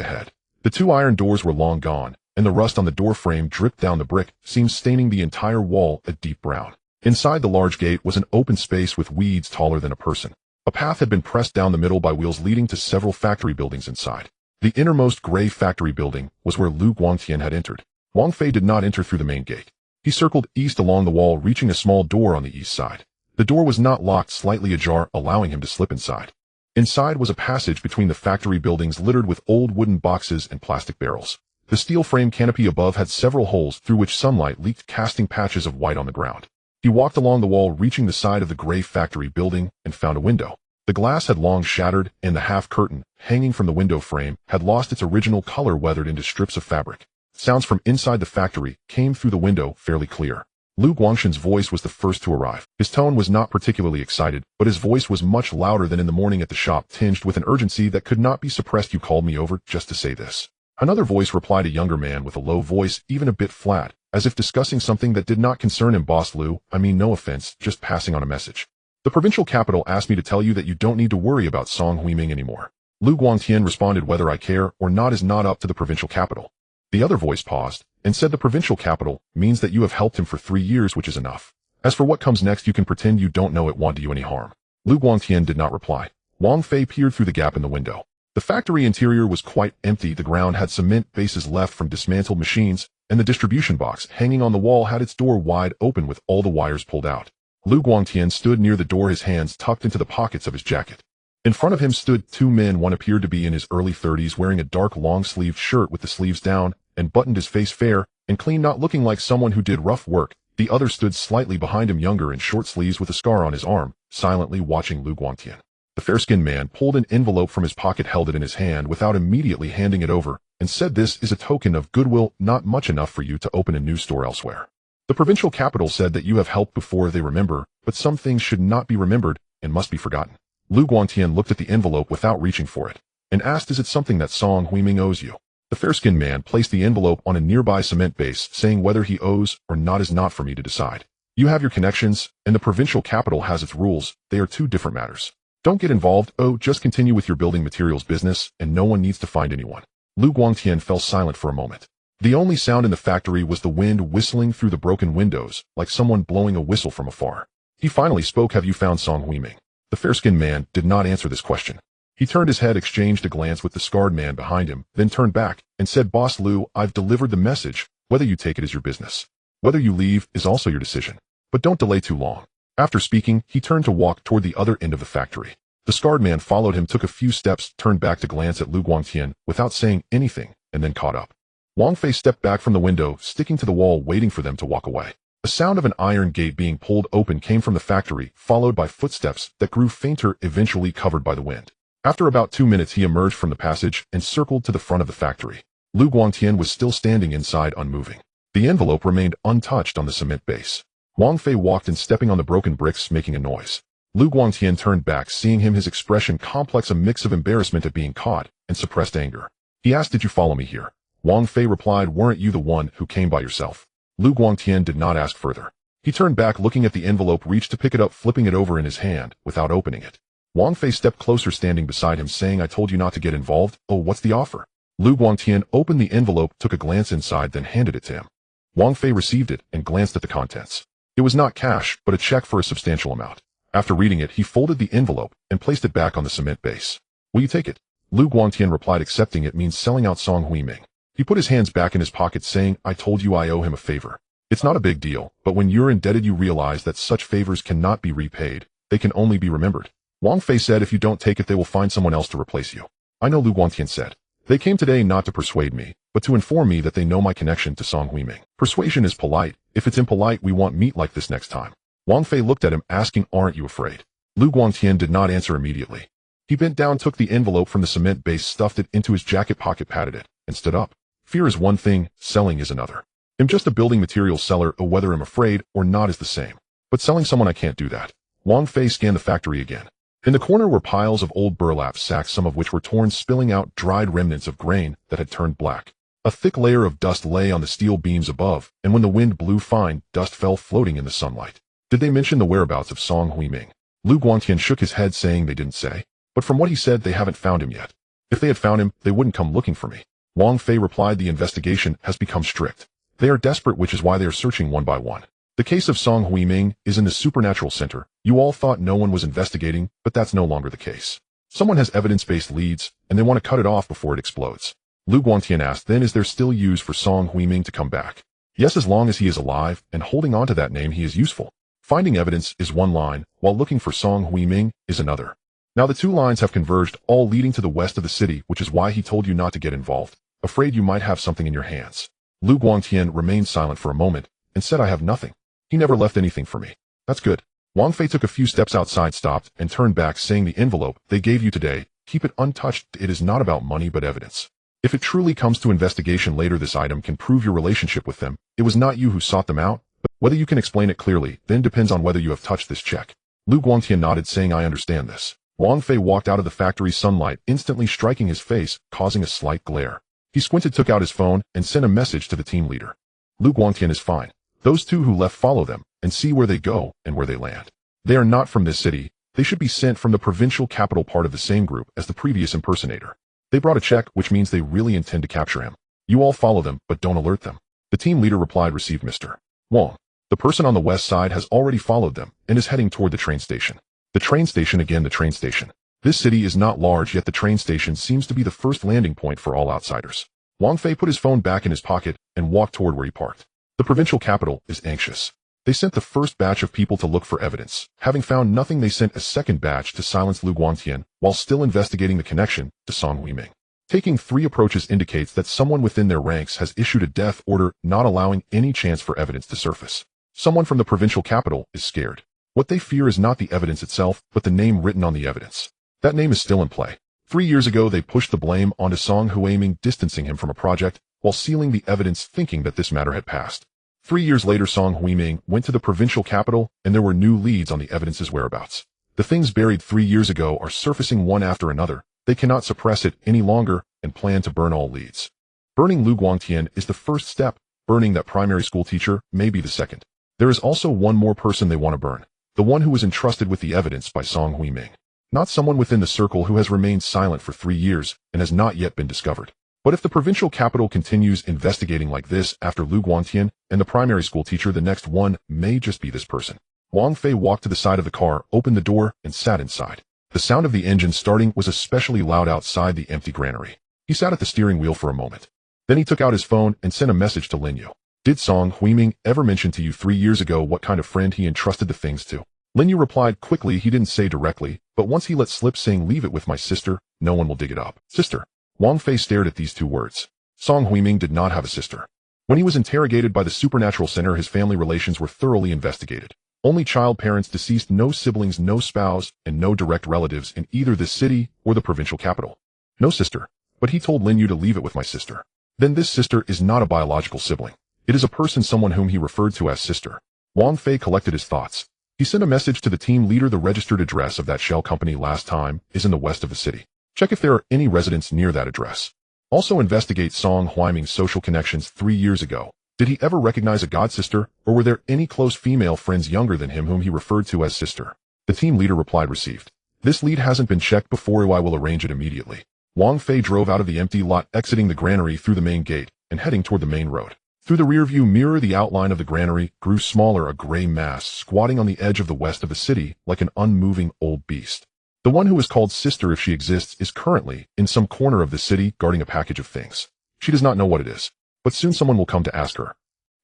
ahead. The 2 iron doors were long gone, and the rust on the door frame dripped down the brick, seemed staining the entire wall a deep brown. Inside the large gate was an open space with weeds taller than a person. A path had been pressed down the middle by wheels, leading to several factory buildings inside. The innermost gray factory building was where Lu Guangtian had entered. Wang Fei did not enter through the main gate. He circled east along the wall, reaching a small door on the east side. The door was not locked, slightly ajar, allowing him to slip inside. Inside was a passage between the factory buildings littered with old wooden boxes and plastic barrels. The steel frame canopy above had several holes through which sunlight leaked, casting patches of white on the ground. He walked along the wall, reaching the side of the gray factory building, and found a window. The glass had long shattered, and the half curtain, hanging from the window frame, had lost its original color, weathered into strips of fabric. Sounds from inside the factory came through the window, fairly clear. Lu Guangtian's voice was the first to arrive. His tone was not particularly excited, but his voice was much louder than in the morning at the shop, tinged with an urgency that could not be suppressed. You called me over just to say this. Another voice replied, a younger man with a low voice, even a bit flat, as if discussing something that did not concern him. Boss Lu, I mean no offense, just passing on a message. The provincial capital asked me to tell you that you don't need to worry about Song Huiming anymore. Lu Guangtian responded, whether I care or not is not up to the provincial capital. The other voice paused and said, the provincial capital means that you have helped him for 3 years, which is enough. As for what comes next, you can pretend you don't know. It won't do you any harm. Lu Guangtian did not reply. Wang Fei peered through the gap in the window. The factory interior was quite empty. The ground had cement bases left from dismantled machines, and the distribution box hanging on the wall had its door wide open with all the wires pulled out. Lu Guangtian stood near the door, his hands tucked into the pockets of his jacket. In front of him stood 2 men. One appeared to be in his early 30s, wearing a dark long-sleeved shirt with the sleeves down, and buttoned his face fair and clean, not looking like someone who did rough work. The other stood slightly behind him, younger, in short sleeves with a scar on his arm, silently watching Lu Guangtian. The fair-skinned man pulled an envelope from his pocket, held it in his hand without immediately handing it over, and said, this is a token of goodwill, not much enough for you to open a new store elsewhere. The provincial capital said that you have helped before. They remember, but some things should not be remembered and must be forgotten. Lu Guangtian looked at the envelope without reaching for it, and asked, is it something that Song Huiming owes you? The fair-skinned man placed the envelope on a nearby cement base, saying, whether he owes or not is not for me to decide. You have your connections, and the provincial capital has its rules. They are 2 different matters. Don't get involved. Oh, just continue with your building materials business, and no one needs to find anyone. Lu Guangtian fell silent for a moment. The only sound in the factory was the wind whistling through the broken windows, like someone blowing a whistle from afar. He finally spoke. Have you found Song Huiming? The fair-skinned man did not answer this question. He turned his head, exchanged a glance with the scarred man behind him, then turned back and said, Boss Lu, I've delivered the message. Whether you take it is your business. Whether you leave is also your decision. But don't delay too long. After speaking, he turned to walk toward the other end of the factory. The scarred man followed him, took a few steps, turned back to glance at Lu Guangtian without saying anything, and then caught up. Wang Fei stepped back from the window, sticking to the wall, waiting for them to walk away. The sound of an iron gate being pulled open came from the factory, followed by footsteps that grew fainter, eventually covered by the wind. After about 2 minutes, he emerged from the passage and circled to the front of the factory. Lu Guangtian was still standing inside, unmoving. The envelope remained untouched on the cement base. Wang Fei walked in, stepping on the broken bricks, making a noise. Lu Guangtian turned back, seeing him, his expression complex, a mix of embarrassment at being caught and suppressed anger. He asked, Did you follow me here? Wang Fei replied, Weren't you the one who came by yourself? Lu Guangtian did not ask further. He turned back, looking at the envelope, reached to pick it up, flipping it over in his hand without opening it. Wang Fei stepped closer, standing beside him, saying, I told you not to get involved. Oh, what's the offer? Lu Guangtian opened the envelope, took a glance inside, then handed it to him. Wang Fei received it and glanced at the contents. It was not cash, but a check for a substantial amount. After reading it, he folded the envelope and placed it back on the cement base. Will you take it? Lu Guangtian replied, accepting it means selling out Song Huiming. He put his hands back in his pockets, saying, I told you I owe him a favor. It's not a big deal, but when you're indebted you realize that such favors cannot be repaid. They can only be remembered. Wang Fei said, If you don't take it, they will find someone else to replace you. I know, Lu Guangtian said. They came today not to persuade me, but to inform me that they know my connection to Song Huiming. Persuasion is polite. If it's impolite, we won't meet like this next time. Wang Fei looked at him, asking, Aren't you afraid? Lu Guangtian did not answer immediately. He bent down, took the envelope from the cement base, stuffed it into his jacket pocket, patted it, and stood up. Fear is one thing, selling is another. I'm just a building materials seller, or whether I'm afraid or not is the same. But selling someone, I can't do that. Wang Fei scanned the factory again. In the corner were piles of old burlap sacks, some of which were torn, spilling out dried remnants of grain that had turned black. A thick layer of dust lay on the steel beams above, and when the wind blew, fine dust fell floating in the sunlight. Did they mention the whereabouts of Song Huiming? Lu Guangtian shook his head, saying they didn't say. But from what he said, they haven't found him yet. If they had found him, they wouldn't come looking for me. Wang Fei replied, The investigation has become strict. They are desperate, which is why they are searching one by one. The case of Song Huiming is in the Supernatural Center. You all thought no one was investigating, but that's no longer the case. Someone has evidence-based leads, and they want to cut it off before it explodes. Lu Guangtian asked, Then is there still use for Song Huiming to come back? Yes, as long as he is alive, and holding on to that name, he is useful. Finding evidence is one line, while looking for Song Huiming is another. Now the two lines have converged, all leading to the west of the city, which is why he told you not to get involved, afraid you might have something in your hands. Lu Guangtian remained silent for a moment, and said, I have nothing. He never left anything for me. That's good. Wang Fei took a few steps outside, stopped, and turned back, saying, The envelope they gave you today, keep it untouched. It is not about money but evidence. If it truly comes to investigation later, this item can prove your relationship with them. It was not you who sought them out, but whether you can explain it clearly then depends on whether you have touched this check. Lu Guangtian nodded, saying, I understand this. Wang Fei walked out of the factory's sunlight, instantly striking his face, causing a slight glare. He squinted, took out his phone, and sent a message to the team leader. Lu Guangtian is fine. Those two who left follow them, and see where they go and where they land. They are not from this city. They should be sent from the provincial capital, part of the same group as the previous impersonator. They brought a check, which means they really intend to capture him. You all follow them, but don't alert them. The team leader replied, Received, Mr. Wang. The person on the west side has already followed them, and is heading toward the train station. The train station, again the train station. This city is not large, yet the train station seems to be the first landing point for all outsiders. Wang Fei put his phone back in his pocket and walked toward where he parked. The provincial capital is anxious. They sent the first batch of people to look for evidence. Having found nothing, they sent a second batch to silence Lu Guangtian, while still investigating the connection to Song Huiming. Taking 3 approaches indicates that someone within their ranks has issued a death order, not allowing any chance for evidence to surface. Someone from the provincial capital is scared. What they fear is not the evidence itself, but the name written on the evidence. That name is still in play. 3 years ago, they pushed the blame onto Song Huiming, distancing him from a project, while sealing the evidence, thinking that this matter had passed. 3 years later, Song Huiming went to the provincial capital, and there were new leads on the evidence's whereabouts. The things buried 3 years ago are surfacing one after another. They cannot suppress it any longer, and plan to burn all leads. Burning Lu Guangtian is the first step. Burning that primary school teacher may be the second. There is also one more person they want to burn. The one who was entrusted with the evidence by Song Huiming. Not someone within the circle who has remained silent for 3 years and has not yet been discovered. But if the provincial capital continues investigating like this after Lu Guangtian and the primary school teacher, the next one may just be this person. Wang Fei walked to the side of the car, opened the door, and sat inside. The sound of the engine starting was especially loud outside the empty granary. He sat at the steering wheel for a moment. Then he took out his phone and sent a message to Lin Yu. Did Song Huiming ever mention to you 3 years ago what kind of friend he entrusted the things to? Lin Yu replied quickly. He didn't say directly, but once he let slip saying leave it with my sister, no one will dig it up. Sister. Wang Fei stared at these 2 words. Song Huiming did not have a sister. When he was interrogated by the Supernatural Center, his family relations were thoroughly investigated. Only child parents, deceased, no siblings, no spouse, and no direct relatives in either the city or the provincial capital. No sister. But he told Lin Yu to leave it with my sister. Then this sister is not a biological sibling. It is a person, someone whom he referred to as sister. Wang Fei collected his thoughts. He sent a message to the team leader. The registered address of that shell company last time is in the west of the city. Check if there are any residents near that address. Also investigate Song Huiming's social connections 3 years ago. Did he ever recognize a god sister, or were there any close female friends younger than him whom he referred to as sister? The team leader replied received. This lead hasn't been checked before. I will arrange it immediately. Wang Fei drove out of the empty lot, exiting the granary through the main gate and heading toward the main road. Through the rearview mirror, the outline of the granary grew smaller, a gray mass squatting on the edge of the west of the city like an unmoving old beast. The one who is called sister, if she exists, is currently in some corner of the city guarding a package of things. She does not know what it is, but soon someone will come to ask her.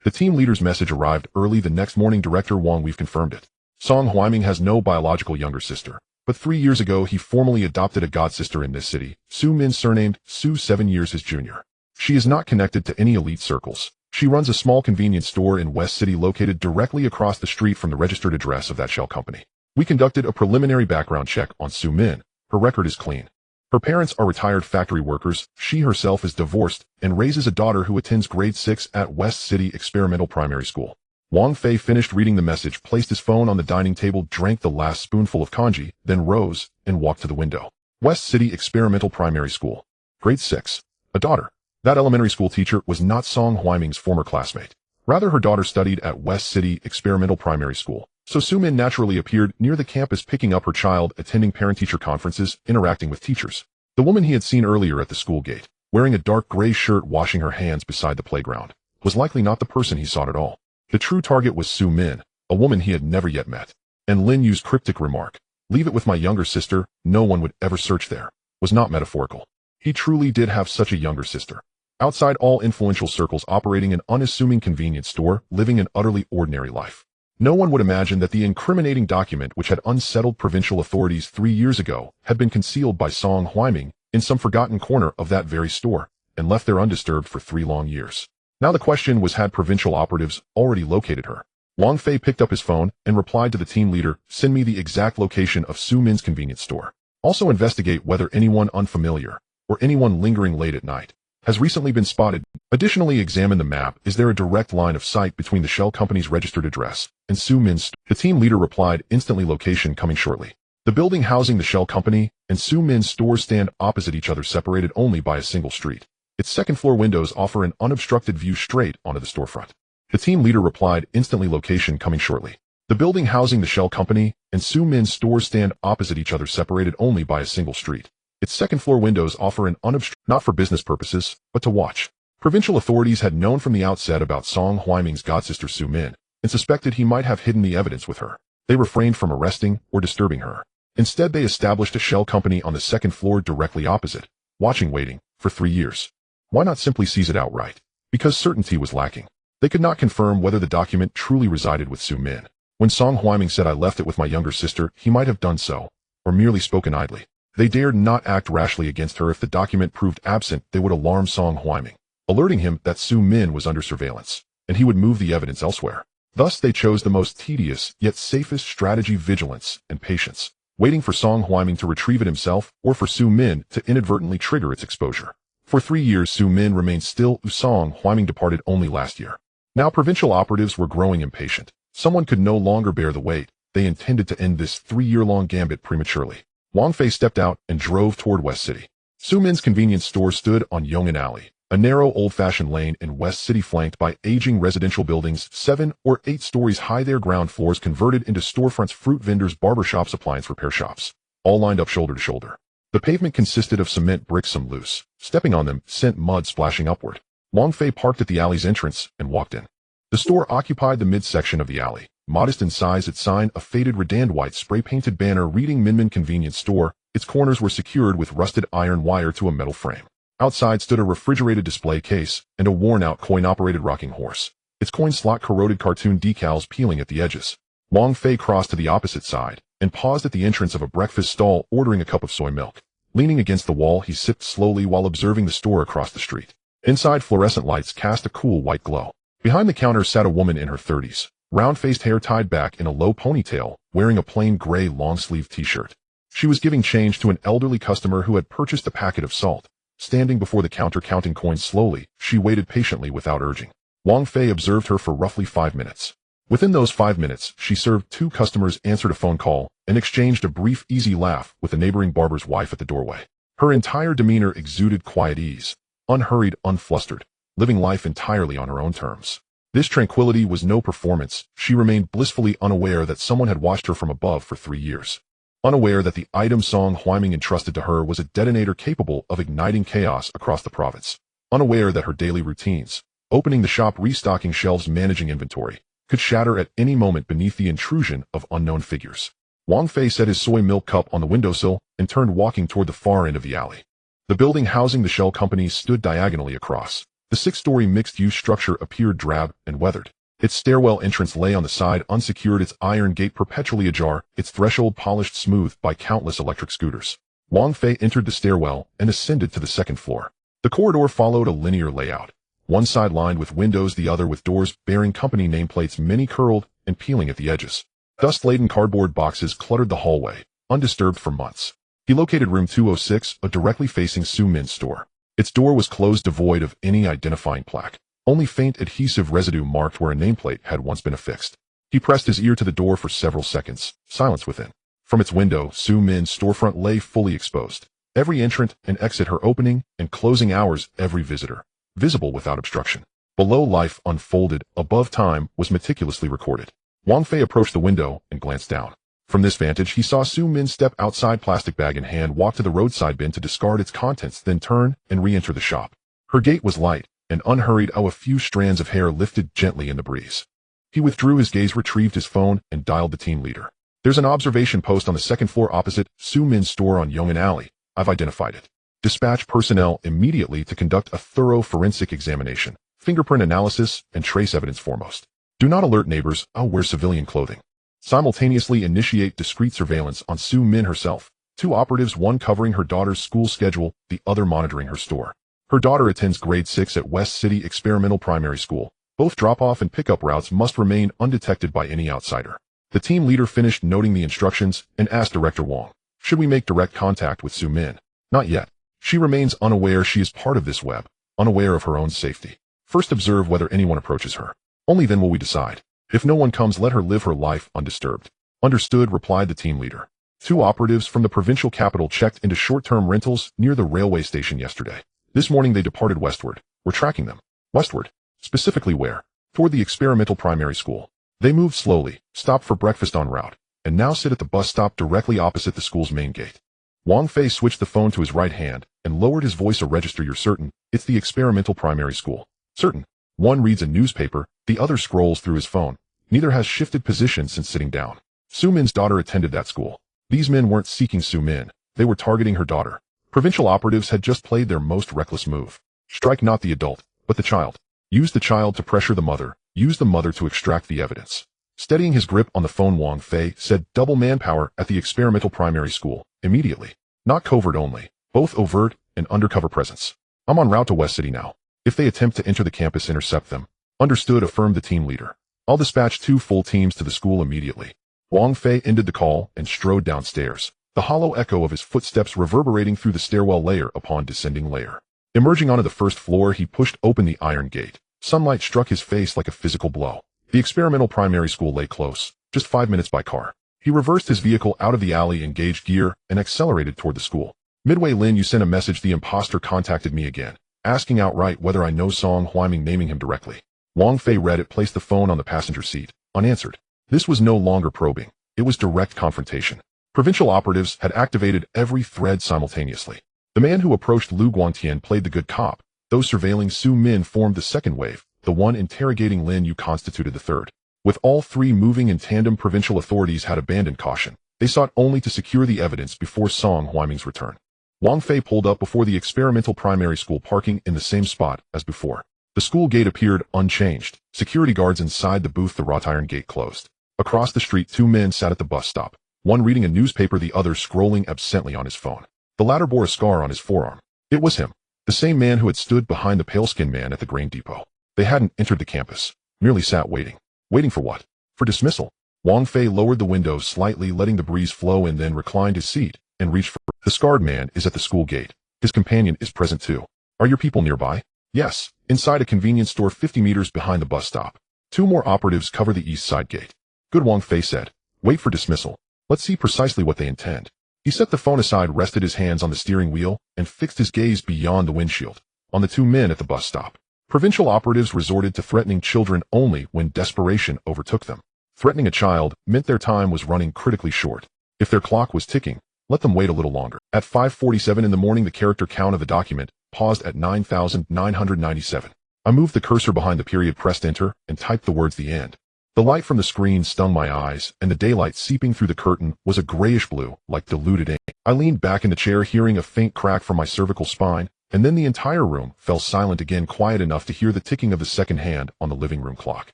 The team leader's message arrived early the next morning. Director Wang, we've confirmed it. Song Huiming has no biological younger sister, but 3 years ago he formally adopted a god sister in this city, Su Min, surnamed Su, 7 years his junior. She is not connected to any elite circles. She runs a small convenience store in West City located directly across the street from the registered address of that shell company. We conducted a preliminary background check on Su Min. Her record is clean. Her parents are retired factory workers. She herself is divorced and raises a daughter who attends grade 6 at West City Experimental Primary School. Wang Fei finished reading the message, placed his phone on the dining table, drank the last spoonful of congee, then rose and walked to the window. West City Experimental Primary School. Grade 6. A daughter. That elementary school teacher was not Song Huiming's former classmate. Rather, her daughter studied at West City Experimental Primary School. So Su Min naturally appeared near the campus, picking up her child, attending parent-teacher conferences, interacting with teachers. The woman he had seen earlier at the school gate, wearing a dark gray shirt, washing her hands beside the playground, was likely not the person he sought at all. The true target was Su Min, a woman he had never yet met. And Lin Yu's cryptic remark, leave it with my younger sister, no one would ever search there, was not metaphorical. He truly did have such a younger sister. Outside all influential circles, operating an unassuming convenience store, living an utterly ordinary life. No one would imagine that the incriminating document which had unsettled provincial authorities 3 years ago had been concealed by Song Huiming in some forgotten corner of that very store and left there undisturbed for 3 long years. Now the question was, had provincial operatives already located her? Wang Fei picked up his phone and replied to the team leader, send me the exact location of Su Min's convenience store. Also investigate whether anyone unfamiliar or anyone lingering late at night has recently been spotted. Additionally, examine the map. Is there a direct line of sight between the shell company's registered address and Su Min's? The team leader replied, instantly, location coming shortly. The building housing the shell company and Su Min's stores stand opposite each other, separated only by a single street. Its second-floor windows offer an unobstructed view straight onto the storefront. The team leader replied, instantly, location coming shortly. The building housing the shell company and Su Min's stores stand opposite each other, separated only by a single street. Its second-floor windows offer an unobstructed, not for business purposes, but to watch. Provincial authorities had known from the outset about Song Huiming's godsister Su Min, and suspected he might have hidden the evidence with her. They refrained from arresting or disturbing her. Instead, they established a shell company on the second floor directly opposite, watching, waiting, for 3 years. Why not simply seize it outright? Because certainty was lacking. They could not confirm whether the document truly resided with Su Min. When Song Huiming said, I left it with my younger sister, he might have done so, or merely spoken idly. They dared not act rashly against her. If the document proved absent, they would alarm Song Huiming, alerting him that Su Min was under surveillance, and he would move the evidence elsewhere. Thus they chose the most tedious yet safest strategy: vigilance and patience, waiting for Song Huiming to retrieve it himself or for Su Min to inadvertently trigger its exposure. For 3 years Su Min remained still. Song Huiming departed only last year. Now provincial operatives were growing impatient. Someone could no longer bear the weight. They intended to end this 3-year-long gambit prematurely. Wang Fei stepped out and drove toward West City. Su Min's convenience store stood on Yong'an Alley, a narrow, old-fashioned lane in West City flanked by aging residential buildings 7 or 8 stories high. Their ground floors converted into storefronts, fruit vendors, barbershops, appliance repair shops, all lined up shoulder to shoulder. The pavement consisted of cement bricks, some loose. Stepping on them sent mud splashing upward. Wang Fei parked at the alley's entrance and walked in. The store occupied the midsection of the alley. Modest in size, its sign, a faded redand white spray-painted banner reading Minmin Convenience Store. Its corners were secured with rusted iron wire to a metal frame. Outside stood a refrigerated display case and a worn-out coin-operated rocking horse. Its coin slot corroded cartoon decals peeling at the edges. Wang Fei crossed to the opposite side and paused at the entrance of a breakfast stall, ordering a cup of soy milk. Leaning against the wall, he sipped slowly while observing the store across the street. Inside, fluorescent lights cast a cool white glow. Behind the counter sat a woman in her 30s, round-faced, hair tied back in a low ponytail, wearing a plain gray long-sleeved t-shirt. She was giving change to an elderly customer who had purchased a packet of salt. Standing before the counter counting coins slowly, she waited patiently without urging. Wang Fei observed her for roughly 5 minutes. Within those 5 minutes, she served 2 customers, answered a phone call, and exchanged a brief, easy laugh with a neighboring barber's wife at the doorway. Her entire demeanor exuded quiet ease, unhurried, unflustered, living life entirely on her own terms. This tranquility was no performance. She remained blissfully unaware that someone had watched her from above for 3 years. Unaware that the item Song Huiming entrusted to her was a detonator capable of igniting chaos across the province. Unaware that her daily routines, opening the shop, restocking shelves, managing inventory, could shatter at any moment beneath the intrusion of unknown figures. Wang Fei set his soy milk cup on the windowsill and turned, walking toward the far end of the alley. The building housing the shell company stood diagonally across. The 6-story mixed-use structure appeared drab and weathered. Its stairwell entrance lay on the side, unsecured, its iron gate perpetually ajar, its threshold polished smooth by countless electric scooters. Wang Fei entered the stairwell and ascended to the 2nd floor. The corridor followed a linear layout. One side lined with windows, the other with doors bearing company nameplates, many curled and peeling at the edges. Dust-laden cardboard boxes cluttered the hallway, undisturbed for months. He located room 206, a directly facing Su Min's store. Its door was closed, devoid of any identifying plaque. Only faint adhesive residue marked where a nameplate had once been affixed. He pressed his ear to the door for several seconds. Silence within. From its window, Su Min's storefront lay fully exposed. Every entrant and exit, her opening and closing hours, every visitor, visible without obstruction. Below, life unfolded. Above, time was meticulously recorded. Wang Fei approached the window and glanced down. From this vantage, he saw Su Min step outside, plastic bag in hand, walk to the roadside bin to discard its contents, then turn and re-enter the shop. Her gait was light and unhurried, a few strands of hair lifted gently in the breeze. He withdrew his gaze, retrieved his phone, and dialed the team leader. There's an observation post on the 2nd floor opposite Su Min's store on Yong'an Alley. I've identified it. Dispatch personnel immediately to conduct a thorough forensic examination, fingerprint analysis, and trace evidence foremost. Do not alert neighbors. I'll wear civilian clothing. Simultaneously initiate discreet surveillance on Su Min herself. 2 operatives, one covering her daughter's school schedule, the other monitoring her store. Her daughter attends grade 6 at West City Experimental Primary School. Both drop-off and pickup routes must remain undetected by any outsider. The team leader finished noting the instructions and asked Director Wang, should we make direct contact with Su Min? Not yet. She remains unaware she is part of this web, unaware of her own safety. First observe whether anyone approaches her. Only then will we decide. If no one comes, let her live her life undisturbed. Understood, replied the team leader. 2 operatives from the provincial capital checked into short-term rentals near the railway station yesterday. This morning they departed westward. We're tracking them. Westward? Specifically where? Toward the experimental primary school. They moved slowly, stopped for breakfast en route, and now sit at the bus stop directly opposite the school's main gate. Wang Fei switched the phone to his right hand and lowered his voice. A register. You're certain? It's the experimental primary school. Certain. One reads a newspaper, the other scrolls through his phone. Neither has shifted position since sitting down. Su Min's daughter attended that school. These men weren't seeking Su Min. They were targeting her daughter. Provincial operatives had just played their most reckless move. Strike not the adult, but the child. Use the child to pressure the mother. Use the mother to extract the evidence. Steadying his grip on the phone, Wang Fei said, double manpower at the experimental primary school, immediately. Not covert only, both overt and undercover presence. I'm en route to West City now. If they attempt to enter the campus, intercept them. Understood, affirmed the team leader. I'll dispatch 2 full teams to the school immediately. Wang Fei ended the call and strode downstairs, the hollow echo of his footsteps reverberating through the stairwell layer upon descending layer. Emerging onto the 1st floor, he pushed open the iron gate. Sunlight struck his face like a physical blow. The experimental primary school lay close, just 5 minutes by car. He reversed his vehicle out of the alley, engaged gear, and accelerated toward the school. Midway, Lin, you sent a message. The imposter contacted me again, asking outright whether I know Song Huiming, naming him directly. Wang Fei read it, placed the phone on the passenger seat, unanswered. This was no longer probing. It was direct confrontation. Provincial operatives had activated every thread simultaneously. The man who approached Lu Guangtian played the good cop. Those surveilling Su Min formed the second wave. The one interrogating Lin Yu constituted the third. With all three moving in tandem, provincial authorities had abandoned caution. They sought only to secure the evidence before Song Huaiming's return. Wang Fei pulled up before the experimental primary school, parking in the same spot as before. The school gate appeared unchanged. Security guards inside the booth, the wrought iron gate closed. Across the street, two men sat at the bus stop, one reading a newspaper, the other scrolling absently on his phone. The latter bore a scar on his forearm. It was him, the same man who had stood behind the pale-skinned man at the grain depot. They hadn't entered the campus, merely sat waiting. Waiting for what? For dismissal. Wang Fei lowered the window slightly, letting the breeze flow, and then reclined his seat and reached for. The scarred man is at the school gate. His companion is present too. Are your people nearby? Yes, inside a convenience store 50 meters behind the bus stop. Two more operatives cover the east side gate. Good, Wang Fei said. Wait for dismissal. Let's see precisely what they intend. He set the phone aside, rested his hands on the steering wheel, and fixed his gaze beyond the windshield, on the two men at the bus stop. Provincial operatives resorted to threatening children only when desperation overtook them. Threatening a child meant their time was running critically short. If their clock was ticking, let them wait a little longer. At 5:47 in the morning, the character count of the document paused at 9,997. I moved the cursor behind the period, pressed enter, and typed the words "the end." The light from the screen stung my eyes, and the daylight seeping through the curtain was a grayish blue, like diluted ink. I leaned back in the chair, hearing a faint crack from my cervical spine, and then the entire room fell silent again, quiet enough to hear the ticking of the second hand on the living room clock.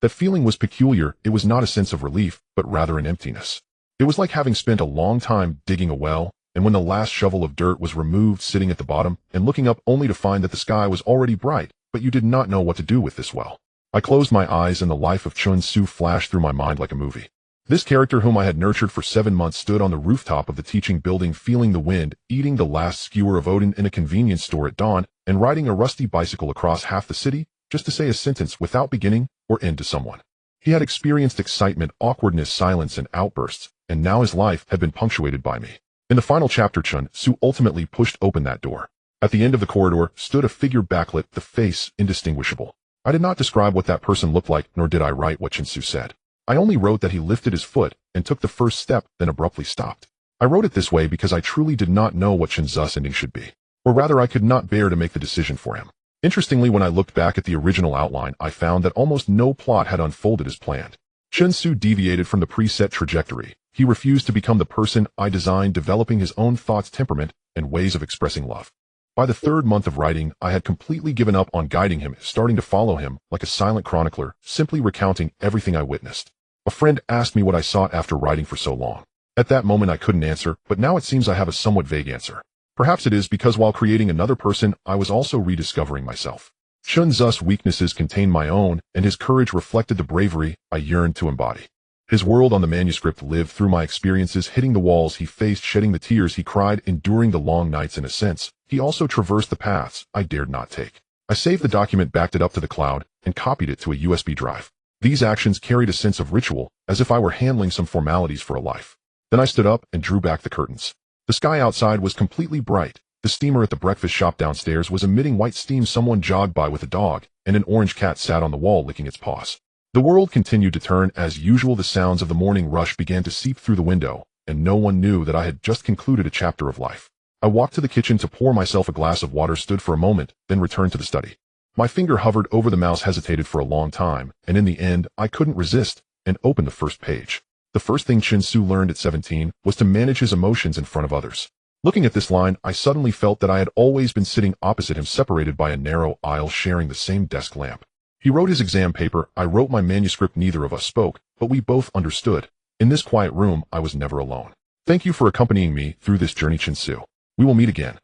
That feeling was peculiar. It was not a sense of relief, but rather an emptiness. It was like having spent a long time digging a well, and when the last shovel of dirt was removed, sitting at the bottom and looking up only to find that the sky was already bright, but you did not know what to do with this well. I closed my eyes, and the life of Chun Su flashed through my mind like a movie. This character, whom I had nurtured for 7 months, stood on the rooftop of the teaching building, feeling the wind, eating the last skewer of Odin in a convenience store at dawn, and riding a rusty bicycle across half the city, just to say a sentence without beginning or end to someone. He had experienced excitement, awkwardness, silence, and outbursts, and now his life had been punctuated by me. In the final chapter, Chun Su ultimately pushed open that door. At the end of the corridor stood a figure, backlit, the face indistinguishable. I did not describe what that person looked like, nor did I write what Chun Su said. I only wrote that he lifted his foot and took the first step, then abruptly stopped. I wrote it this way because I truly did not know what Chun Zu's ending should be. Or rather, I could not bear to make the decision for him. Interestingly, when I looked back at the original outline, I found that almost no plot had unfolded as planned. Chun Su deviated from the preset trajectory. He refused to become the person I designed, developing his own thoughts, temperament, and ways of expressing love. By the third month of writing, I had completely given up on guiding him, starting to follow him like a silent chronicler, simply recounting everything I witnessed. A friend asked me what I sought after writing for so long. At that moment I couldn't answer, but now it seems I have a somewhat vague answer. Perhaps it is because while creating another person, I was also rediscovering myself. Chun Zu's weaknesses contained my own, and his courage reflected the bravery I yearned to embody. His world on the manuscript lived through my experiences, hitting the walls he faced, shedding the tears he cried, enduring the long nights. In a sense, he also traversed the paths I dared not take. I saved the document, backed it up to the cloud, and copied it to a USB drive. These actions carried a sense of ritual, as if I were handling some formalities for a life. Then I stood up and drew back the curtains. The sky outside was completely bright. The steamer at the breakfast shop downstairs was emitting white steam. Someone jogged by with a dog, and an orange cat sat on the wall licking its paws. The world continued to turn as usual. The sounds of the morning rush began to seep through the window, and no one knew that I had just concluded a chapter of life. I walked to the kitchen to pour myself a glass of water, stood for a moment, then returned to the study. My finger hovered over the mouse, hesitated for a long time, and in the end, I couldn't resist, and opened the first page. The first thing Chun Su learned at 17 was to manage his emotions in front of others. Looking at this line, I suddenly felt that I had always been sitting opposite him, separated by a narrow aisle, sharing the same desk lamp. He wrote his exam paper, I wrote my manuscript. Neither of us spoke, but we both understood. In this quiet room, I was never alone. Thank you for accompanying me through this journey, Chun Su. We will meet again.